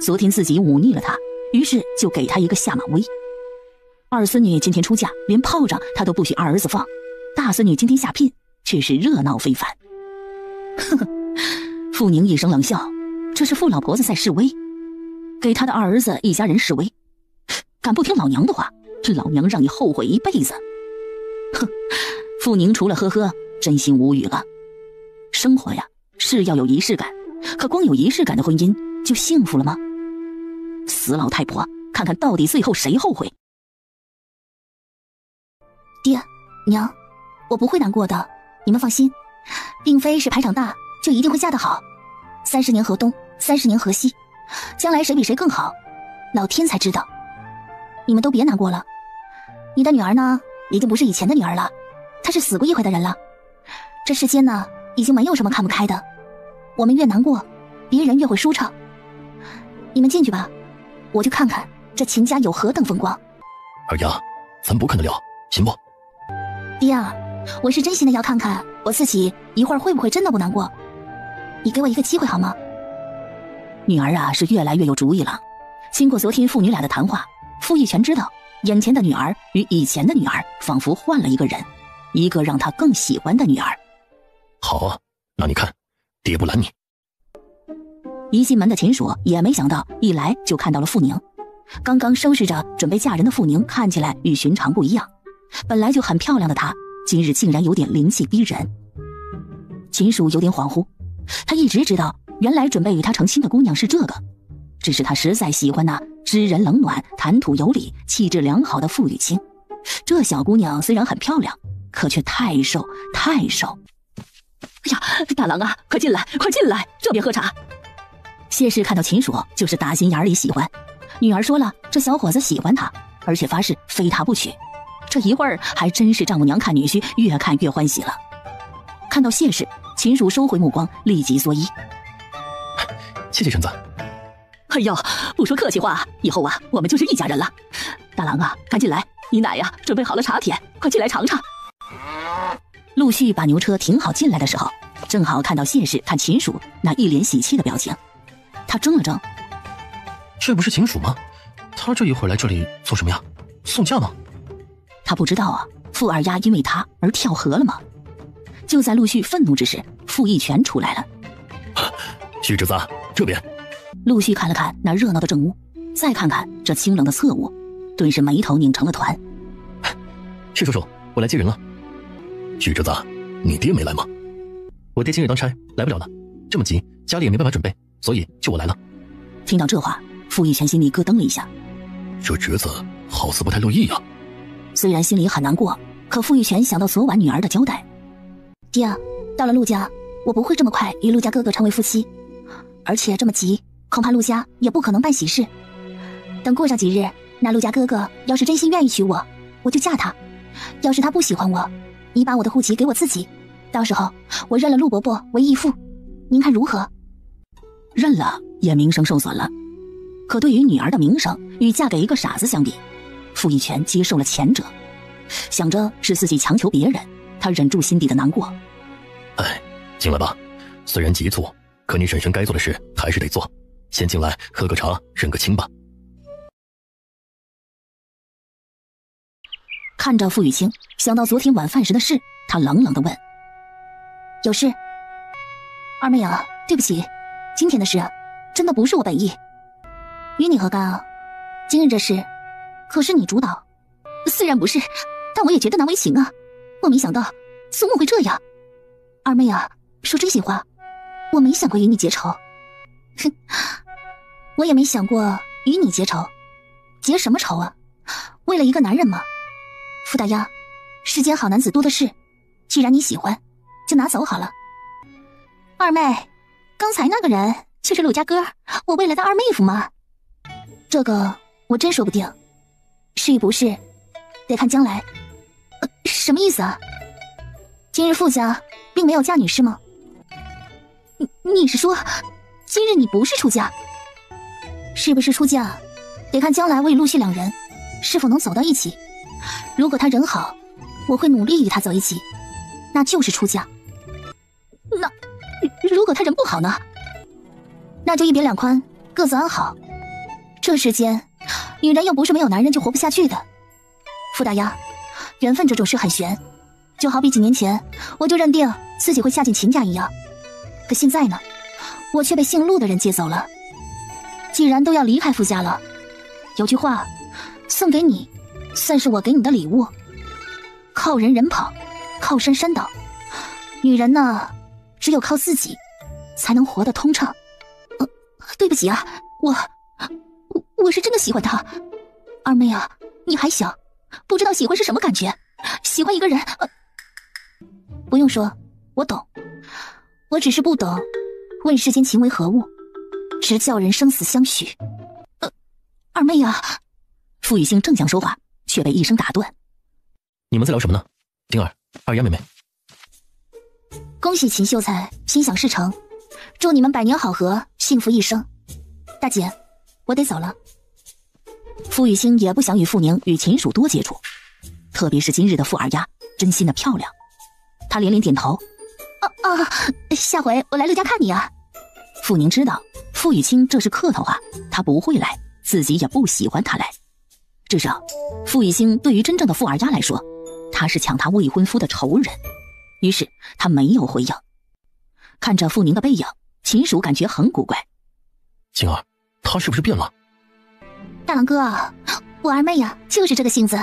昨天自己忤逆了她，于是就给她一个下马威。二孙女今天出嫁，连炮仗她都不许二儿子放，大孙女今天下聘，却是热闹非凡。呵呵，傅宁一声冷笑，这是傅老婆子在示威，给他的二儿子一家人示威。敢不听老娘的话，老娘让你后悔一辈子。哼，傅宁除了呵呵，真心无语了。生活呀，是要有仪式感，可光有仪式感的婚姻就幸福了吗？死老太婆，看看到底最后谁后悔。爹娘，我不会难过的，你们放心，并非是排场大就一定会嫁得好。30年河东，30年河西，将来谁比谁更好，老天才知道。你们都别难过了，你的女儿呢，已经不是以前的女儿了，她是死过一回的人了。这世间呢，已经没有什么看不开的，我们越难过，别人越会舒畅。你们进去吧，我去看看这秦家有何等风光。二丫，咱不看得了，行不？爹啊，我是真心的要看看我自己一会儿会不会真的不难过。你给我一个机会好吗？女儿啊，是越来越有主意了。经过昨天父女俩的谈话，傅玉泉知道眼前的女儿与以前的女儿仿佛换了一个人，一个让他更喜欢的女儿。好啊，那你看，爹不拦你。一进门的秦蜀也没想到一来就看到了傅宁。刚刚收拾着准备嫁人的傅宁看起来与寻常不一样，本来就很漂亮的她今日竟然有点灵气逼人。秦蜀有点恍惚，他一直知道原来准备与他成亲的姑娘是这个，只是他实在喜欢那知人冷暖、谈吐有礼、气质良好的傅雨清。这小姑娘虽然很漂亮，可却太瘦太瘦。哎呀，大郎啊，快进来，快进来，这边喝茶。谢氏看到秦蜀就是打心眼里喜欢，女儿说了这小伙子喜欢她，而且发誓非他不娶。这一会儿还真是丈母娘看女婿越看越欢喜了。看到谢氏，秦蜀收回目光，立即作揖。谢谢婶子。哎呦，不说客气话，以后啊，我们就是一家人了。大郎啊，赶紧来，你奶呀准备好了茶帖，快进来尝尝。陆续把牛车停好进来的时候，正好看到谢氏看秦蜀那一脸喜气的表情，他怔了怔，这不是秦蜀吗？他这一会儿来这里做什么呀？送嫁吗？他不知道啊，傅二丫因为他而跳河了吗？就在陆续愤怒之时，傅义全出来了。徐侄子，这边。陆续看了看那热闹的正屋，再看看这清冷的侧屋，顿时眉头拧成了团。徐叔叔，我来接人了。徐侄子，你爹没来吗？我爹今日当差，来不了了。这么急，家里也没办法准备，所以就我来了。听到这话，傅义全心里咯噔了一下。这侄子好似不太乐意呀。虽然心里很难过，可傅玉泉想到昨晚女儿的交代，爹啊，到了陆家，我不会这么快与陆家哥哥成为夫妻，而且这么急，恐怕陆家也不可能办喜事。等过上几日，那陆家哥哥要是真心愿意娶我，我就嫁他；要是他不喜欢我，你把我的户籍给我自己，到时候我认了陆伯伯为义父，您看如何？认了也名声受损了，可对于女儿的名声与嫁给一个傻子相比，傅义全接受了前者。想着是自己强求别人，他忍住心底的难过。哎，进来吧，虽然急促，可你婶婶该做的事还是得做。先进来喝个茶，认个亲吧。看着傅雨清，想到昨天晚饭时的事，他冷冷地问：有事？二妹啊，对不起，今天的事真的不是我本意，与你何干啊？今日这事可是你主导。虽然不是，但我也觉得难为情啊。我没想到苏木会这样。二妹啊，说真心话，我没想过与你结仇。哼，我也没想过与你结仇。结什么仇啊？为了一个男人吗？傅大丫，世间好男子多的是，既然你喜欢，就拿走好了。二妹，刚才那个人就是陆家哥我未来的二妹夫吗？这个我真说不定，是与不是得看将来。什么意思啊？今日傅家并没有嫁女是吗？你是说今日你不是出嫁？是不是出嫁得看将来我与陆续两人是否能走到一起。如果他人好，我会努力与他走一起，那就是出嫁。那如果他人不好呢？那就一别两宽，各自安好。这世间女人又不是没有男人就活不下去的。傅大丫，缘分这种事很玄，就好比几年前我就认定自己会嫁进秦家一样，可现在呢，我却被姓陆的人接走了。既然都要离开傅家了，有句话送给你，算是我给你的礼物。靠人人跑，靠山山倒。女人呢，只有靠自己才能活得通畅。对不起啊，我是真的喜欢他。二妹啊，你还小，不知道喜欢是什么感觉。喜欢一个人，不用说，我懂。我只是不懂，问世间情为何物，直叫人生死相许。二妹啊！傅雨欣正想说话，却被一声打断。你们在聊什么呢？丁儿，二丫妹妹。恭喜秦秀才心想事成，祝你们百年好合，幸福一生。大姐，我得走了。傅雨欣也不想与傅宁与秦蜀多接触，特别是今日的傅二丫真心的漂亮。她连连点头。下回我来陆家看你啊。傅宁知道傅雨清这是客套话，他不会来，自己也不喜欢他来。至少傅雨欣对于真正的傅二丫来说，他是抢她未婚夫的仇人。于是他没有回应。看着傅宁的背影，秦蜀感觉很古怪。晴儿，她是不是变了？大郎哥，我二妹呀，就是这个性子。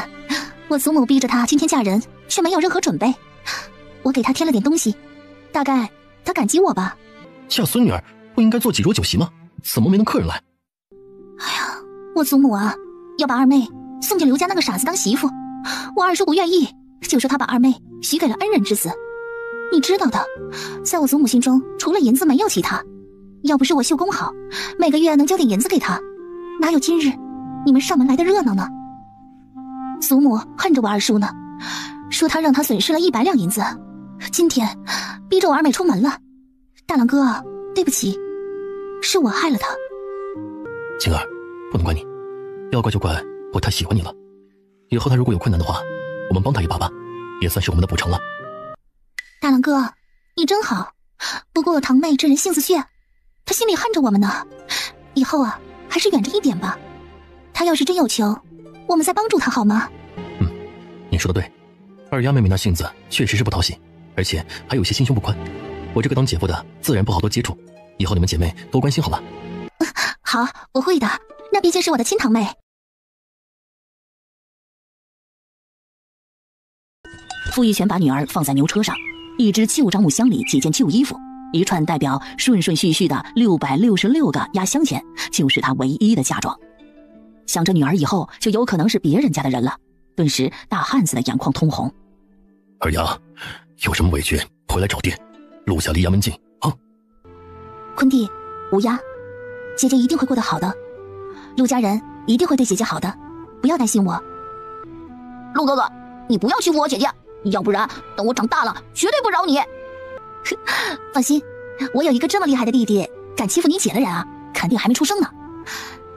我祖母逼着她今天嫁人，却没有任何准备。我给她添了点东西，大概她感激我吧。嫁孙女儿不应该做几桌酒席吗？怎么没能客人来？哎呀，我祖母啊，要把二妹送进刘家那个傻子当媳妇。我二叔不愿意，就说他把二妹许给了恩人之子。你知道的，在我祖母心中，除了银子没有其他。要不是我绣工好，每个月能交点银子给他，哪有今日你们上门来的热闹呢？祖母恨着我二叔呢，说他让他损失了100两银子，今天逼着我二妹出门了。大郎哥，对不起，是我害了他。晴儿，不能怪你，要怪就怪我太喜欢你了。以后他如果有困难的话，我们帮他一把吧，也算是我们的补偿了。大郎哥，你真好。不过我堂妹这人性子倔，她心里恨着我们呢。以后啊，还是远着一点吧。她要是真有求，我们再帮助她好吗？你说的对，二丫妹妹那性子确实是不讨喜，而且还有些心胸不宽。我这个当姐夫的自然不好多接触，以后你们姐妹多关心好了。好，我会的，那毕竟是我的亲堂妹。傅一泉把女儿放在牛车上，一只旧樟木箱里几件旧衣服，一串代表顺顺序序的666个压箱钱，就是他唯一的嫁妆。想着女儿以后就有可能是别人家的人了，顿时大汉子的眼眶通红。二丫，有什么委屈回来找爹，陆家离衙门近啊。坤弟，无压，姐姐一定会过得好的，陆家人一定会对姐姐好的，不要担心我。陆哥哥，你不要欺负我姐姐，要不然等我长大了绝对不饶你。放心，我有一个这么厉害的弟弟，敢欺负你姐的人啊，肯定还没出生呢。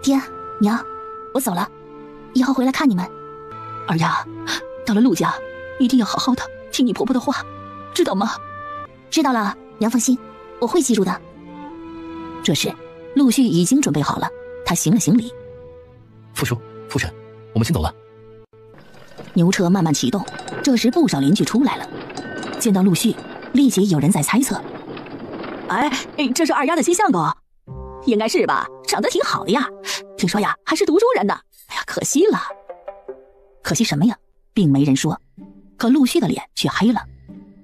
爹娘，我走了，以后回来看你们。二丫，到了陆家一定要好好的听你婆婆的话，知道吗？知道了，娘放心，我会记住的。这时陆续已经准备好了，他行了行礼。傅叔、傅婶，我们先走了。牛车慢慢启动，这时不少邻居出来了，见到陆续，立即有人在猜测：哎，这是二丫的新相公，应该是吧？长得挺好的呀，听说呀还是读书人呢。哎呀，可惜了。可惜什么呀？并没人说，可陆续的脸却黑了，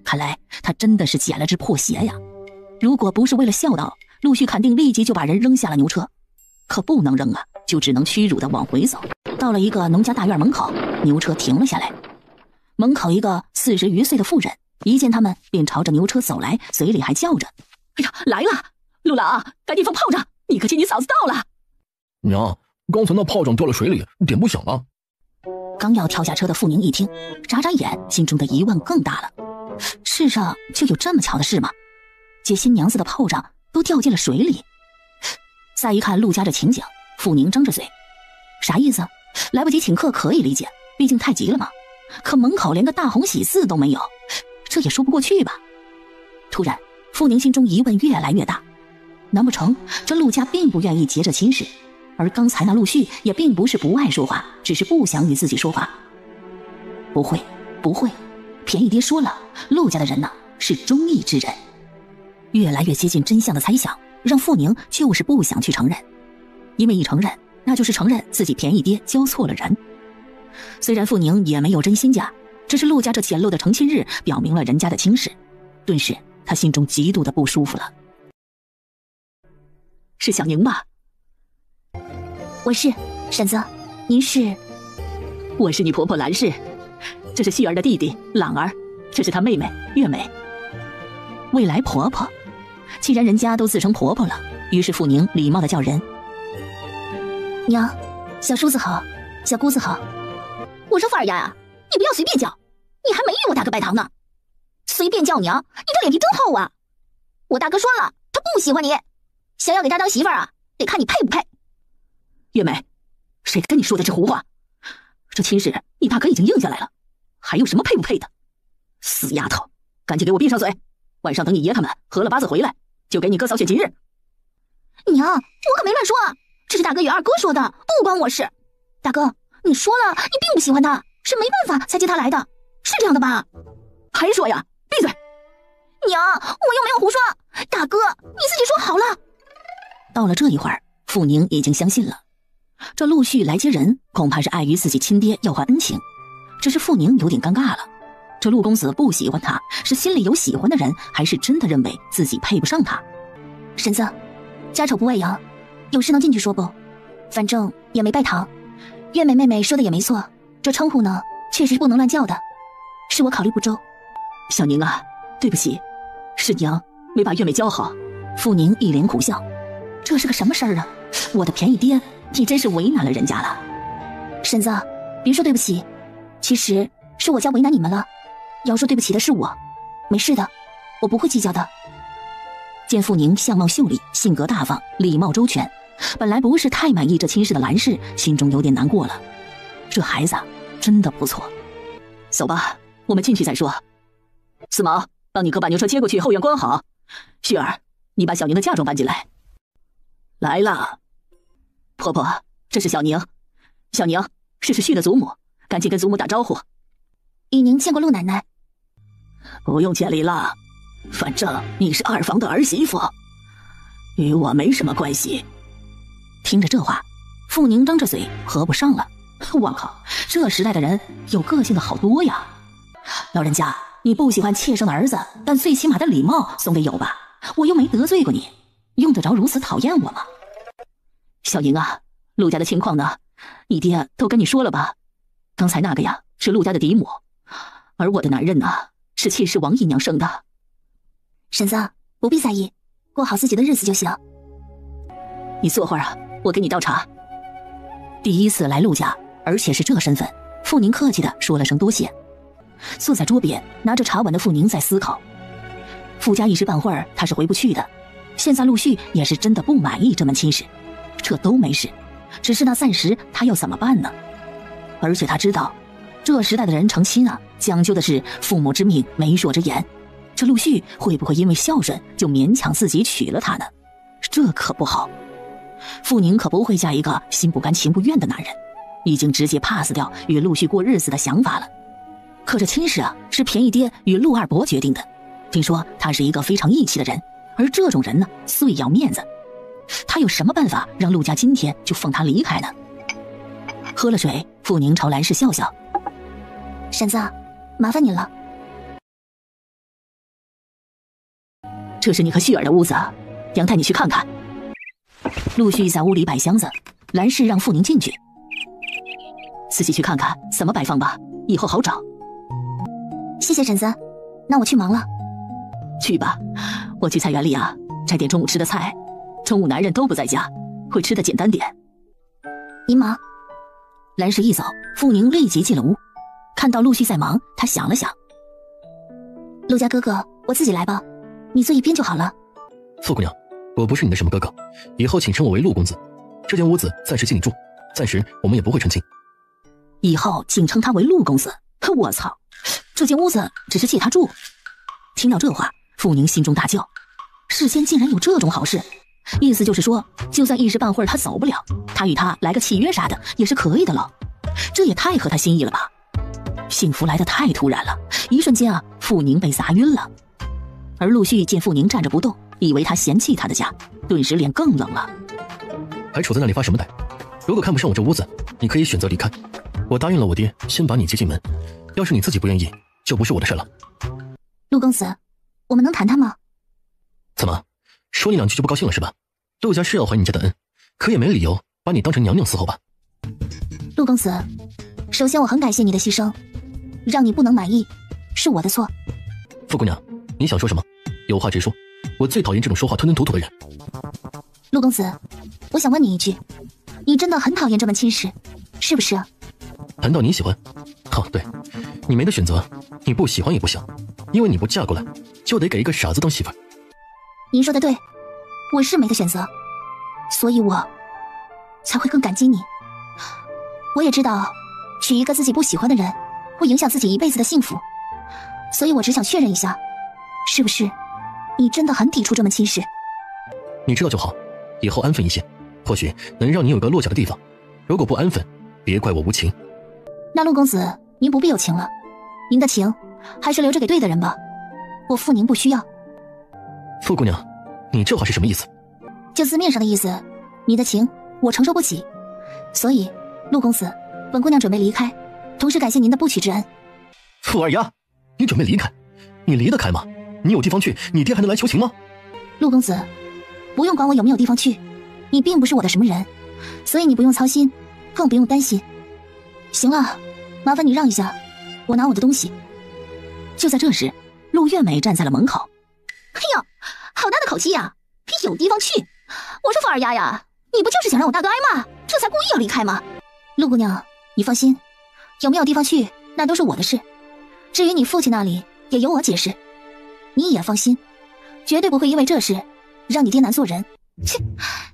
看来他真的是捡了只破鞋呀。如果不是为了孝道，陆续肯定立即就把人扔下了牛车，可不能扔啊，就只能屈辱的往回走。到了一个农家大院门口，牛车停了下来。门口一个40余岁的妇人一见他们便朝着牛车走来，嘴里还叫着：哎呀，来了，陆郎，赶紧放炮仗，你可见你嫂子到了。娘，刚才那炮仗掉了水里，点不响了。刚要跳下车的傅宁一听，眨眨眼，心中的疑问更大了。世上就有这么巧的事吗？接新娘子的炮仗都掉进了水里。再一看陆家这情景，傅宁张着嘴，啥意思？来不及请客可以理解，毕竟太急了嘛。可门口连个大红喜字都没有，这也说不过去吧。突然傅宁心中疑问越来越大，难不成这陆家并不愿意结这亲事？而刚才那陆续也并不是不爱说话，只是不想与自己说话。不会不会，便宜爹说了，陆家的人呢是忠义之人。越来越接近真相的猜想让傅宁就是不想去承认，因为一承认那就是承认自己便宜爹交错了人。虽然傅宁也没有真心家，只是陆家这简陋的成亲日表明了人家的轻视，顿时他心中极度的不舒服了。是小宁吧？我是。婶子，您是？我是你婆婆兰氏，这是旭儿的弟弟朗儿，这是她妹妹月美。未来婆婆，既然人家都自称婆婆了，于是傅宁礼貌的叫人。娘，小叔子好，小姑子好。我说傅二丫呀，你不要随便叫，你还没与我大哥拜堂呢，随便叫娘，你这脸皮真厚啊！我大哥说了，他不喜欢你，想要给他当媳妇儿啊，得看你配不配。月梅，谁跟你说的这胡话？这亲事你大哥已经应下来了，还有什么配不配的？死丫头，赶紧给我闭上嘴！晚上等你爷他们合了八字回来，就给你哥扫雪吉日。娘，我可没乱说啊，这是大哥与二哥说的，不关我事。大哥，你说了，你并不喜欢他，是没办法才接他来的，是这样的吧？还说呀？闭嘴！娘，我又没有胡说，大哥，你自己说好了。到了这一会儿，傅宁已经相信了，这陆续来接人，恐怕是碍于自己亲爹要还恩情。只是傅宁有点尴尬了，这陆公子不喜欢他，是心里有喜欢的人，还是真的认为自己配不上他？婶子，家丑不外扬，有事能进去说不？反正也没拜堂。月美妹妹说的也没错，这称呼呢，确实不能乱叫的，是我考虑不周。小宁啊，对不起，是娘没把月美教好。傅宁一脸苦笑，这是个什么事儿啊？我的便宜爹，你真是为难了人家了。婶子，别说对不起，其实是我家为难你们了，要说对不起的是我，没事的，我不会计较的。见傅宁相貌秀丽，性格大方，礼貌周全，本来不是太满意这亲事的兰氏心中有点难过了。这孩子真的不错。走吧，我们进去再说。四毛，帮你哥把牛车接过去，后院关好。旭儿，你把小宁的嫁妆搬进来。来了。婆婆，这是小宁。小宁，这是旭的祖母，赶紧跟祖母打招呼。以宁见过陆奶奶。不用见礼了，反正你是二房的儿媳妇，与我没什么关系。听着这话，傅宁张着嘴合不上了。我靠，这时代的人有个性的好多呀。老人家，你不喜欢妾生的儿子，但最起码的礼貌总得有吧？我又没得罪过你，用得着如此讨厌我吗？小宁啊，陆家的情况呢？你爹都跟你说了吧？刚才那个呀，是陆家的嫡母，而我的男人呢，是妾室王姨娘生的。婶子，不必在意，过好自己的日子就行。你坐会儿啊，我给你倒茶。第一次来陆家，而且是这身份，傅宁客气的说了声多谢。坐在桌边拿着茶碗的傅宁在思考，傅家一时半会儿他是回不去的，现在陆续也是真的不满意这门亲事，这都没事，只是那暂时他要怎么办呢？而且他知道这时代的人成亲啊，讲究的是父母之命媒妁之言，这陆续会不会因为孝顺就勉强自己娶了他呢？这可不好。傅宁可不会嫁一个心不甘情不愿的男人，已经直接 pass 掉与陆续过日子的想法了。可这亲事啊，是便宜爹与陆二伯决定的，听说他是一个非常义气的人，而这种人呢，最要面子，他有什么办法让陆家今天就放他离开呢？喝了水，傅宁朝兰氏笑笑，婶子，麻烦你了。这是你和旭儿的屋子，娘带你去看看。陆续在屋里摆箱子，兰氏让傅宁进去，自己去看看怎么摆放吧，以后好找。谢谢婶子，那我去忙了。去吧，我去菜园里啊，摘点中午吃的菜。中午男人都不在家，会吃的简单点。您忙。兰氏一走，傅宁立即进了屋，看到陆续在忙，他想了想，陆家哥哥，我自己来吧，你坐一边就好了。傅姑娘，我不是你的什么哥哥，以后请称我为陆公子。这间屋子暂时借你住，暂时我们也不会成亲。以后竟称他为陆公子，我操，这间屋子只是借他住。听到这话，傅宁心中大叫，世间竟然有这种好事，意思就是说，就算一时半会儿他走不了，他与他来个契约啥的也是可以的了。这也太合他心意了吧。幸福来得太突然了，一瞬间啊，傅宁被砸晕了。而陆续见傅宁站着不动，以为他嫌弃他的家，顿时脸更冷了。还杵在那里发什么呆？如果看不上我这屋子，你可以选择离开。我答应了我爹，先把你接进门，要是你自己不愿意，就不是我的事了。陆公子，我们能谈谈吗？怎么，说你两句就不高兴了是吧？陆家是要还你家的恩，可也没理由把你当成娘娘伺候吧。陆公子，首先我很感谢你的牺牲，让你不能满意，是我的错。傅姑娘，你想说什么？有话直说，我最讨厌这种说话吞吞吐吐的人。陆公子，我想问你一句，你真的很讨厌这门亲事，是不是？谈到你喜欢，哦对，你没得选择，你不喜欢也不行，因为你不嫁过来，就得给一个傻子当媳妇儿。您说的对，我是没得选择，所以我才会更感激你。我也知道，娶一个自己不喜欢的人，会影响自己一辈子的幸福，所以我只想确认一下，是不是你真的很抵触这门亲事？你知道就好，以后安分一些，或许能让你有个落脚的地方。如果不安分，别怪我无情。那陆公子，您不必有情了，您的情还是留着给对的人吧，我傅宁不需要。傅姑娘，你这话是什么意思？就字面上的意思，你的情我承受不起，所以陆公子，本姑娘准备离开，同时感谢您的不娶之恩。傅二丫，你准备离开？你离得开吗？你有地方去，你爹还能来求情吗？陆公子，不用管我有没有地方去，你并不是我的什么人，所以你不用操心，更不用担心。行了，麻烦你让一下，我拿我的东西。就在这时，陆月美站在了门口。哎呦，好大的口气呀！有地方去？我说傅二丫呀，你不就是想让我大哥挨骂，这才故意要离开吗？陆姑娘，你放心，有没有地方去，那都是我的事。至于你父亲那里，也由我解释。你也放心，绝对不会因为这事让你爹难做人。切，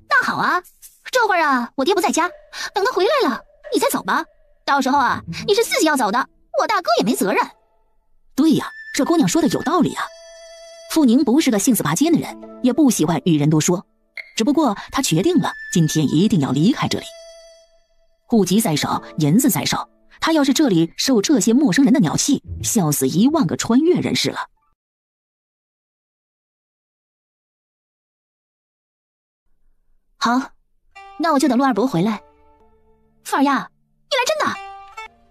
那好啊，这会儿啊，我爹不在家，等他回来了，你再走吧。到时候啊，你是自己要走的，我大哥也没责任。对呀，这姑娘说的有道理啊。傅宁不是个性子拔尖的人，也不喜欢与人多说，只不过他决定了今天一定要离开这里。户籍在手，银子在手，他要是这里受这些陌生人的鸟气，笑死10000个穿越人士了。好，那我就等陆二伯回来。傅二丫，你来真的？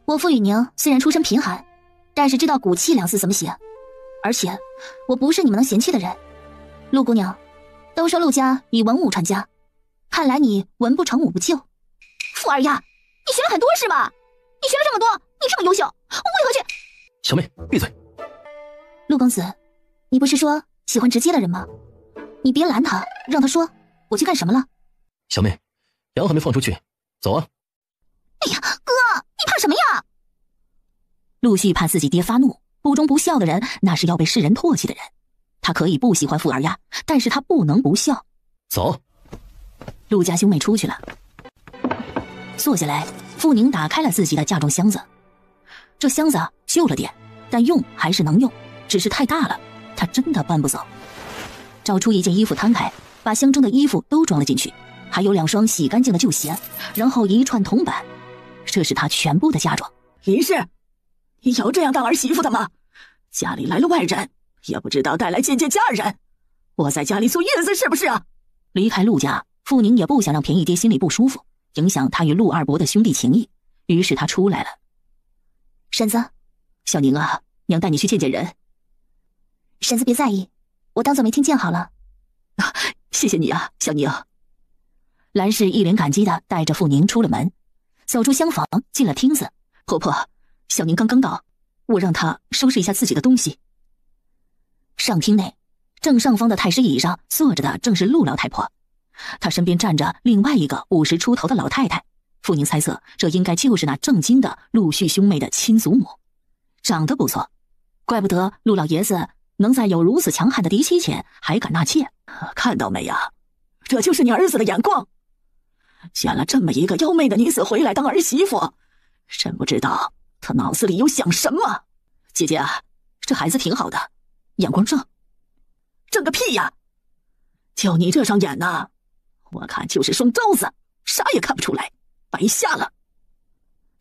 我傅雨宁虽然出身贫寒，但是知道骨气2字怎么写，而且我不是你们能嫌弃的人。陆姑娘，都说陆家以文武传家，看来你文不成武不就。傅二丫，你学了很多是吧？你学了这么多，你这么优秀，我为何去？小妹，闭嘴！陆公子，你不是说喜欢直接的人吗？你别拦他，让他说。我去干什么了？小妹，羊还没放出去，走啊！哎呀，哥，你怕什么呀？陆续怕自己爹发怒，不忠不孝的人，那是要被世人唾弃的人。他可以不喜欢傅二丫，但是他不能不孝。走。陆家兄妹出去了。坐下来，傅宁打开了自己的嫁妆箱子。这箱子旧了点，但用还是能用，只是太大了，他真的搬不走。找出一件衣服摊开，把箱中的衣服都装了进去，还有2双洗干净的旧鞋，然后一串铜板，这是他全部的嫁妆。林氏，你有这样当儿媳妇的吗？家里来了外人，也不知道带来见家人，我在家里坐月子是不是啊？离开陆家，傅宁也不想让便宜爹心里不舒服，影响他与陆二伯的兄弟情谊，于是他出来了。婶子，小宁啊，娘带你去见见人。婶子别在意，我当作没听见好了。谢谢你啊，小宁。兰氏一脸感激地带着傅宁出了门，走出厢房，进了厅子。婆婆，小宁刚刚到，我让她收拾一下自己的东西。上厅内，正上方的太师椅上坐着的正是陆老太婆，她身边站着另外一个50出头的老太太。傅宁猜测，这应该就是那正经的陆续兄妹的亲祖母，长得不错，怪不得陆老爷子能在有如此强悍的嫡妻前还敢纳妾。看到没呀？这就是你儿子的眼光，选了这么一个妖媚的女子回来当儿媳妇，真不知道他脑子里有想什么。姐姐啊，这孩子挺好的，眼光正。正个屁呀！就你这双眼呐，我看就是双招子，啥也看不出来，白瞎了。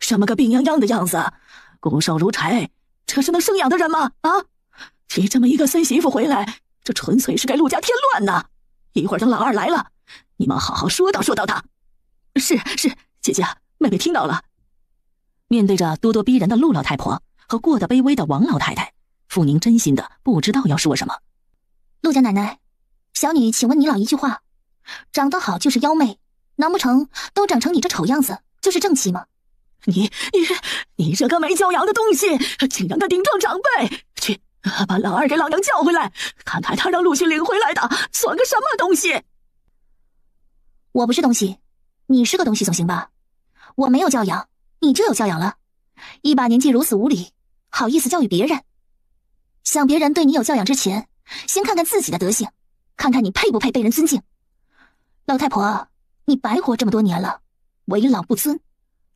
什么个病殃殃的样子，骨瘦如柴，这是能生养的人吗？啊！提这么一个孙媳妇回来，这纯粹是给陆家添乱呐！一会儿等老二来了，你们好好说道说道他。是，姐姐，妹妹听到了。面对着咄咄逼人的陆老太婆和过得卑微的王老太太，傅宁真心的不知道要说什么。陆家奶奶，小女请问你老一句话，长得好就是妖媚，难不成都长成你这丑样子就是正妻吗？你这个没教养的东西，竟然敢顶撞长辈！去，把老二给老娘叫回来，看看他让陆续领回来的算个什么东西。我不是东西，你是个东西总行吧？我没有教养，你就有教养了。一把年纪如此无礼，好意思教育别人？想别人对你有教养之前，先看看自己的德行，看看你配不配被人尊敬。老太婆，你白活这么多年了，为老不尊，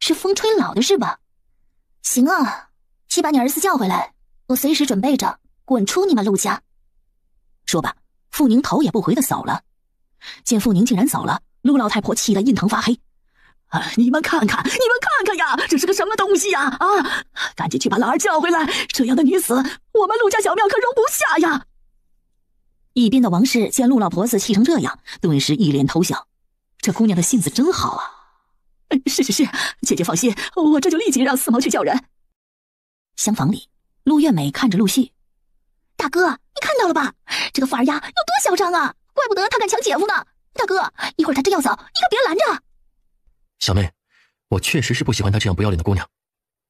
是风吹老的是吧？行啊，去把你儿子叫回来，我随时准备着滚出你们陆家。说罢，傅宁头也不回地走了。见傅宁竟然走了，陆老太婆气得印堂发黑。你们看看呀，这是个什么东西呀！赶紧去把老二叫回来，这样的女子，我们陆家小庙可容不下呀！一边的王氏见陆老婆子气成这样，顿时一脸偷笑。这姑娘的性子真好啊！是，姐姐放心，我这就立即让四毛去叫人。厢房里，陆月美看着陆续，大哥，你看到了吧？这个富二丫有多嚣张啊！怪不得他敢抢姐夫呢。大哥，一会儿他真要走，你可别拦着。小妹，我确实是不喜欢她这样不要脸的姑娘，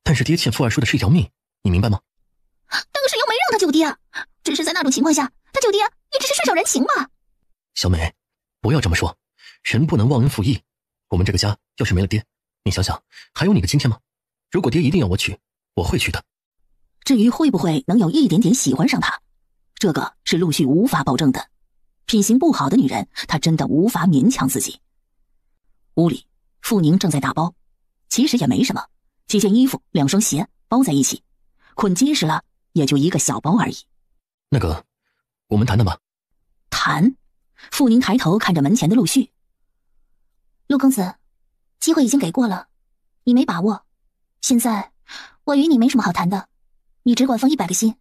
但是爹欠傅二叔的是一条命，你明白吗？那个谁又没让他救爹，只是在那种情况下，他救爹也只是顺手人情嘛。小美，不要这么说，人不能忘恩负义。我们这个家要是没了爹，你想想还有你的今天吗？如果爹一定要我娶，我会娶的。至于会不会能有一点点喜欢上他，这个是陆续无法保证的。品行不好的女人，她真的无法勉强自己。屋里，傅宁正在打包，其实也没什么，几件衣服、2双鞋包在一起，捆结实了，也就一个小包而已。那个，我们谈谈吧。谈？傅宁抬头看着门前的陆续。陆公子，机会已经给过了，你没把握。现在我与你没什么好谈的，你只管放100个心，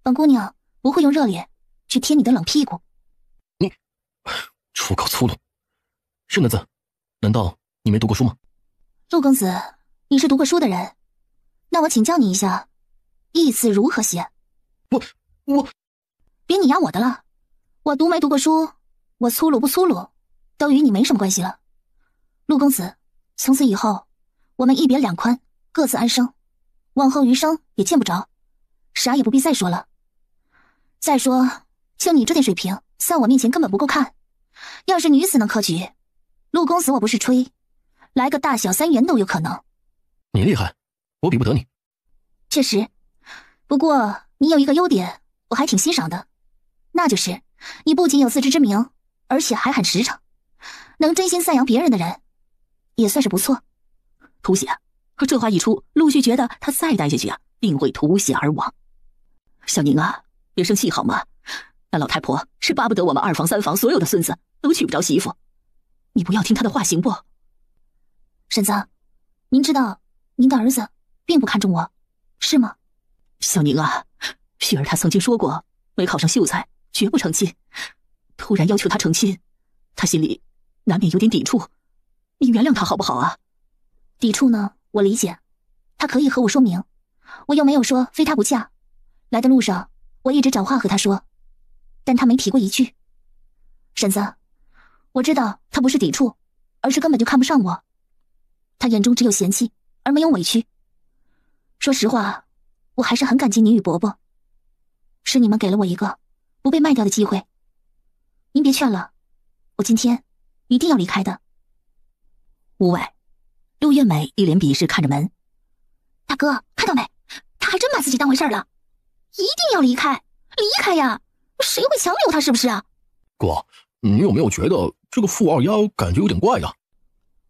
本姑娘不会用热脸去贴你的冷屁股。你出口粗鲁，是那字，难道你没读过书吗？陆公子，你是读过书的人，那我请教你一下，义字如何写？我别你压我的了，我读没读过书，我粗鲁不粗鲁，都与你没什么关系了。陆公子，从此以后，我们一别两宽，各自安生，往后余生也见不着，啥也不必再说了。再说，就你这点水平，在我面前根本不够看。要是女子能科举，陆公子我不是吹，来个大小3元都有可能。你厉害，我比不得你。确实，不过你有一个优点，我还挺欣赏的，那就是你不仅有自知之明，而且还很实诚，能真心赞扬别人的人，也算是不错。吐血！这话一出，陆续觉得他再待下去啊，定会吐血而亡。小宁啊，别生气好吗？那老太婆是巴不得我们2房3房所有的孙子都娶不着媳妇，你不要听她的话行不？婶子，您知道您的儿子并不看重我，是吗？小宁啊，旭儿她曾经说过，没考上秀才绝不成亲，突然要求她成亲，她心里难免有点抵触，你原谅她好不好啊？抵触呢，我理解，她可以和我说明，我又没有说非她不嫁。来的路上我一直找话和她说，但她没提过一句。婶子，我知道她不是抵触，而是根本就看不上我，她眼中只有嫌弃而没有委屈。说实话，我还是很感激您与伯伯，是你们给了我一个不被卖掉的机会。您别劝了，我今天一定要离开的。屋外，陆月美一脸鄙视看着门。大哥，看到没？他还真把自己当回事了，一定要离开，离开呀！谁会强留他是不是啊？哥，你有没有觉得这个傅二丫感觉有点怪呀？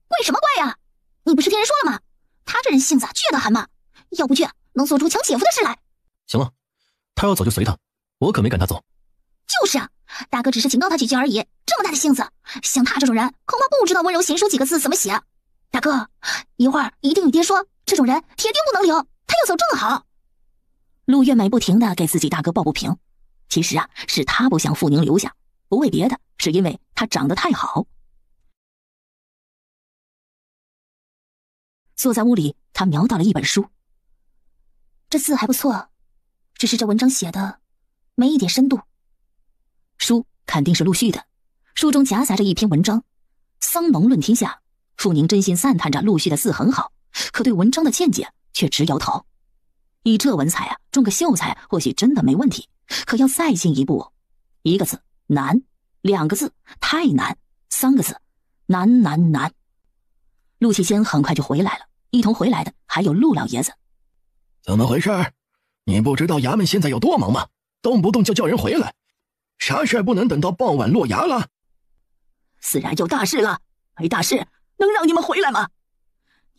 为什么怪呀？你不是听人说了吗？他这人性子倔得很嘛，要不倔能做出抢姐夫的事来。行了，他要走就随他，我可没赶他走。就是啊，大哥只是警告他几句而已，这么大的性子，像他这种人恐怕不知道温柔贤淑几个字怎么写。大哥，一会儿一定与爹说，这种人铁定不能留，他要走正好。陆月美不停地给自己大哥抱不平，其实啊，是他不想傅宁留下，不为别的，是因为他长得太好。坐在屋里，他瞄到了一本书，这字还不错，只是这文章写的没一点深度。书肯定是陆续的，书中夹杂着一篇文章，桑农论天下。傅宁真心赞叹着陆续的字很好，可对文章的见解却直摇头。以这文采啊，中个秀才或许真的没问题，可要再进一步，1个字难，2个字太难，3个字难难难。陆启先很快就回来了，一同回来的还有陆老爷子。怎么回事？你不知道衙门现在有多忙吗？动不动就叫人回来，啥事不能等到傍晚落衙了？自然有大事了，没大事能让你们回来吗？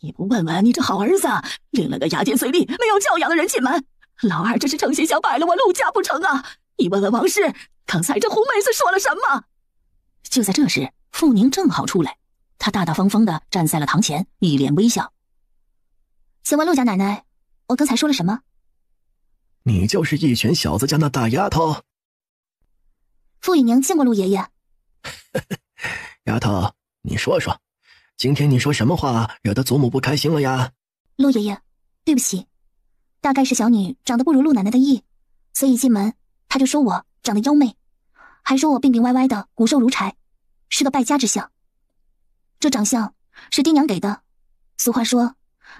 你不问问你这好儿子，领了个牙尖嘴利、没有教养的人进门，老二这是诚心想败了我陆家不成啊？你问问王氏，刚才这狐妹子说了什么？就在这时，傅宁正好出来，他大大方方地站在了堂前，一脸微笑。请问陆家奶奶，我刚才说了什么？你就是一群小子家那大丫头。傅雨宁见过陆爷爷。丫头，你说说，今天你说什么话惹得祖母不开心了呀？陆爷爷，对不起，大概是小女长得不如陆奶奶的意，所以进门他就说我长得妖媚，还说我病病歪歪的，骨瘦如柴，是个败家之相。这长相是爹娘给的，俗话说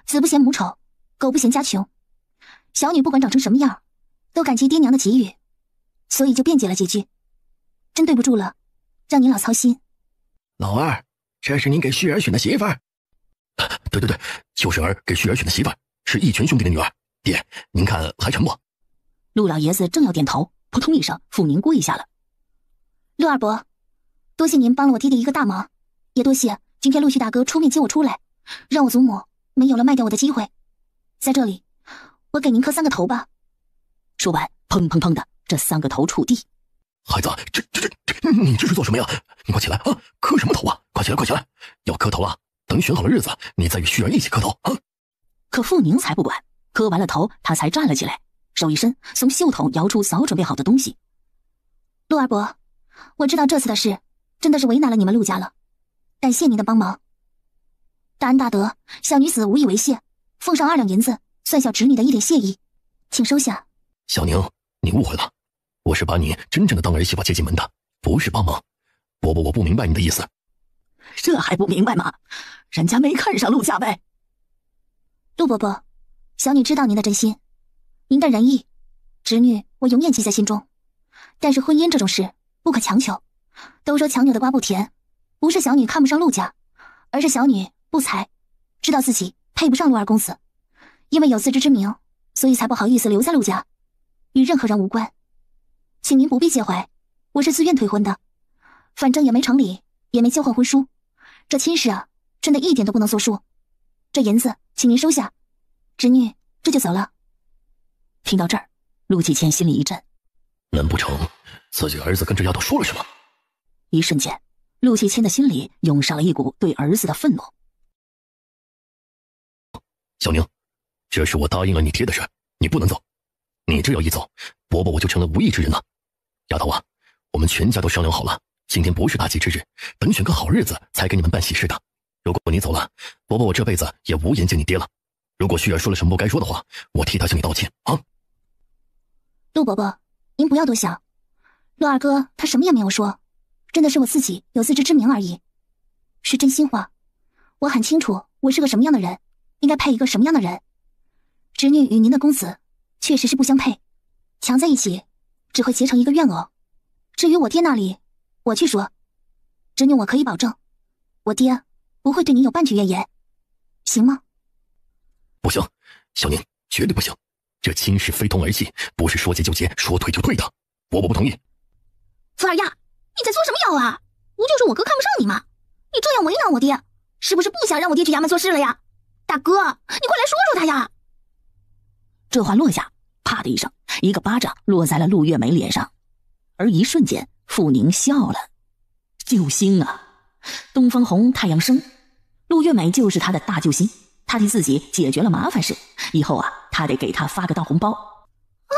子不嫌母丑，狗不嫌家穷，小女不管长成什么样，都感激爹娘的给予，所以就辩解了几句。真对不住了，让您老操心。老二，这是您给旭儿选的媳妇儿？对，就是儿给旭儿选的媳妇儿，是一群兄弟的女儿。爹，您看还成不？陆老爷子正要点头，扑通一声，傅宁跪下了。陆二伯，多谢您帮了我爹爹一个大忙，也多谢今天陆旭大哥出面接我出来，让我祖母没有了卖掉我的机会。在这里，我给您磕3个头吧。说完，砰砰砰的，这3个头触地。孩子，你这是做什么呀？你快起来啊！磕什么头啊？快起来！要磕头啊！等选好了日子，你再与旭儿一起磕头啊！可傅宁才不管，磕完了头，他才站了起来，手一伸，从袖筒摇出早准备好的东西。陆二伯，我知道这次的事真的是为难了你们陆家了，感谢您的帮忙。大恩大德，小女子无以为谢，奉上2两银子，算小侄女的一点谢意，请收下。小宁，你误会了，我是把你真正的当儿媳妇接进门的，不是帮忙。伯伯，我不明白你的意思。这还不明白吗？人家没看上陆家呗。陆伯伯，小女知道您的真心，您的仁义，侄女我永远记在心中。但是婚姻这种事不可强求，都说强扭的瓜不甜，不是小女看不上陆家，而是小女不才，知道自己配不上陆二公子，因为有自知之明，所以才不好意思留在陆家，与任何人无关。请您不必介怀，我是自愿退婚的，反正也没成礼，也没交换婚书，这亲事啊，真的一点都不能作数。这银子请您收下，侄女这就走了。听到这儿，陆启谦心里一震，难不成自己儿子跟这丫头说了什么？一瞬间，陆启谦的心里涌上了一股对儿子的愤怒。小宁，这是我答应了你爹的事，你不能走。你这要一走，伯伯我就成了无义之人了。丫头啊，我们全家都商量好了，今天不是大吉之日，等选个好日子才给你们办喜事的。如果你走了，伯伯我这辈子也无颜见你爹了。如果旭儿说了什么不该说的话，我替他向你道歉啊。陆伯伯，您不要多想，陆二哥他什么也没有说，真的是我自己有自知之明而已，是真心话。我很清楚我是个什么样的人，应该配一个什么样的人。侄女与您的公子确实是不相配，强在一起只会结成一个怨偶。至于我爹那里，我去说，侄女我可以保证，我爹不会对您有半句怨言，行吗？不行，小宁，绝对不行，这亲事非同儿戏，不是说结就结，说退就退的，伯伯不同意。傅二丫，你在作什么妖啊？不就是我哥看不上你吗？你这样为难我爹，是不是不想让我爹去衙门做事了呀？大哥，你快来说说他呀！这话落下，啪的一声，一个巴掌落在了陆月梅脸上，而一瞬间，傅宁笑了。救星啊！东方红，太阳升，陆月梅就是他的大救星，他替自己解决了麻烦事，以后啊，他得给他发个大红包。啊，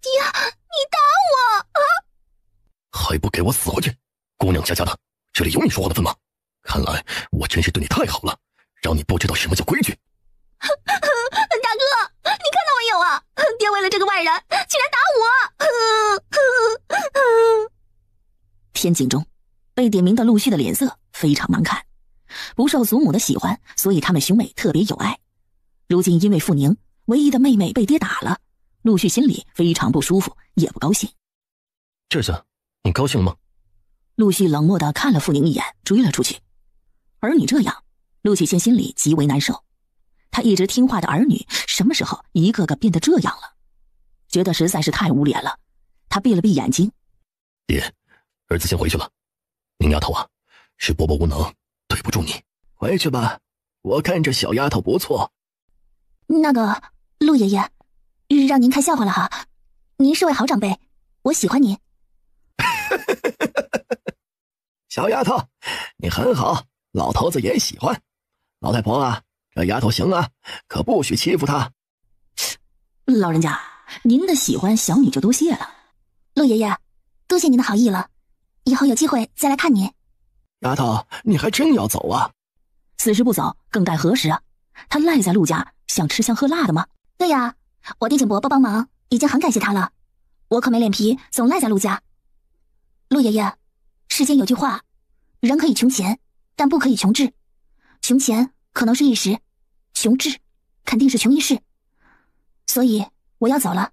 爹，你打我啊！还不给我死回去！姑娘家家的，这里有你说话的份吗？看来我真是对你太好了，让你不知道什么叫规矩。大哥，你看到没有啊？爹为了这个外人，竟然打我！天井中，被点名的陆续的脸色非常难看，不受祖母的喜欢，所以他们兄妹特别有爱。如今因为傅宁唯一的妹妹被爹打了，陆续心里非常不舒服，也不高兴。这下你高兴了吗？陆续冷漠地看了傅宁一眼，追了出去。儿女这样，陆启谦心里极为难受。他一直听话的儿女，什么时候一个个变得这样了？觉得实在是太无脸了。他闭了闭眼睛，爹，儿子先回去了。宁丫头啊，是伯伯无能，对不住你。回去吧，我看这小丫头不错。那个陆爷爷，让您开笑话了哈，您是位好长辈，我喜欢您。小丫头，你很好，老头子也喜欢。老太婆啊，这丫头行啊，可不许欺负她。老人家，您的喜欢小女就多谢了。陆爷爷，多谢您的好意了，以后有机会再来看您。丫头，你还真要走啊？此时不走，更待何时啊？他赖在陆家，想吃香喝辣的吗？对呀，我弟请伯伯帮忙，已经很感谢他了，我可没脸皮总赖在陆家。陆爷爷，世间有句话，人可以穷钱，但不可以穷志。穷钱可能是一时，穷志肯定是穷一世。所以我要走了，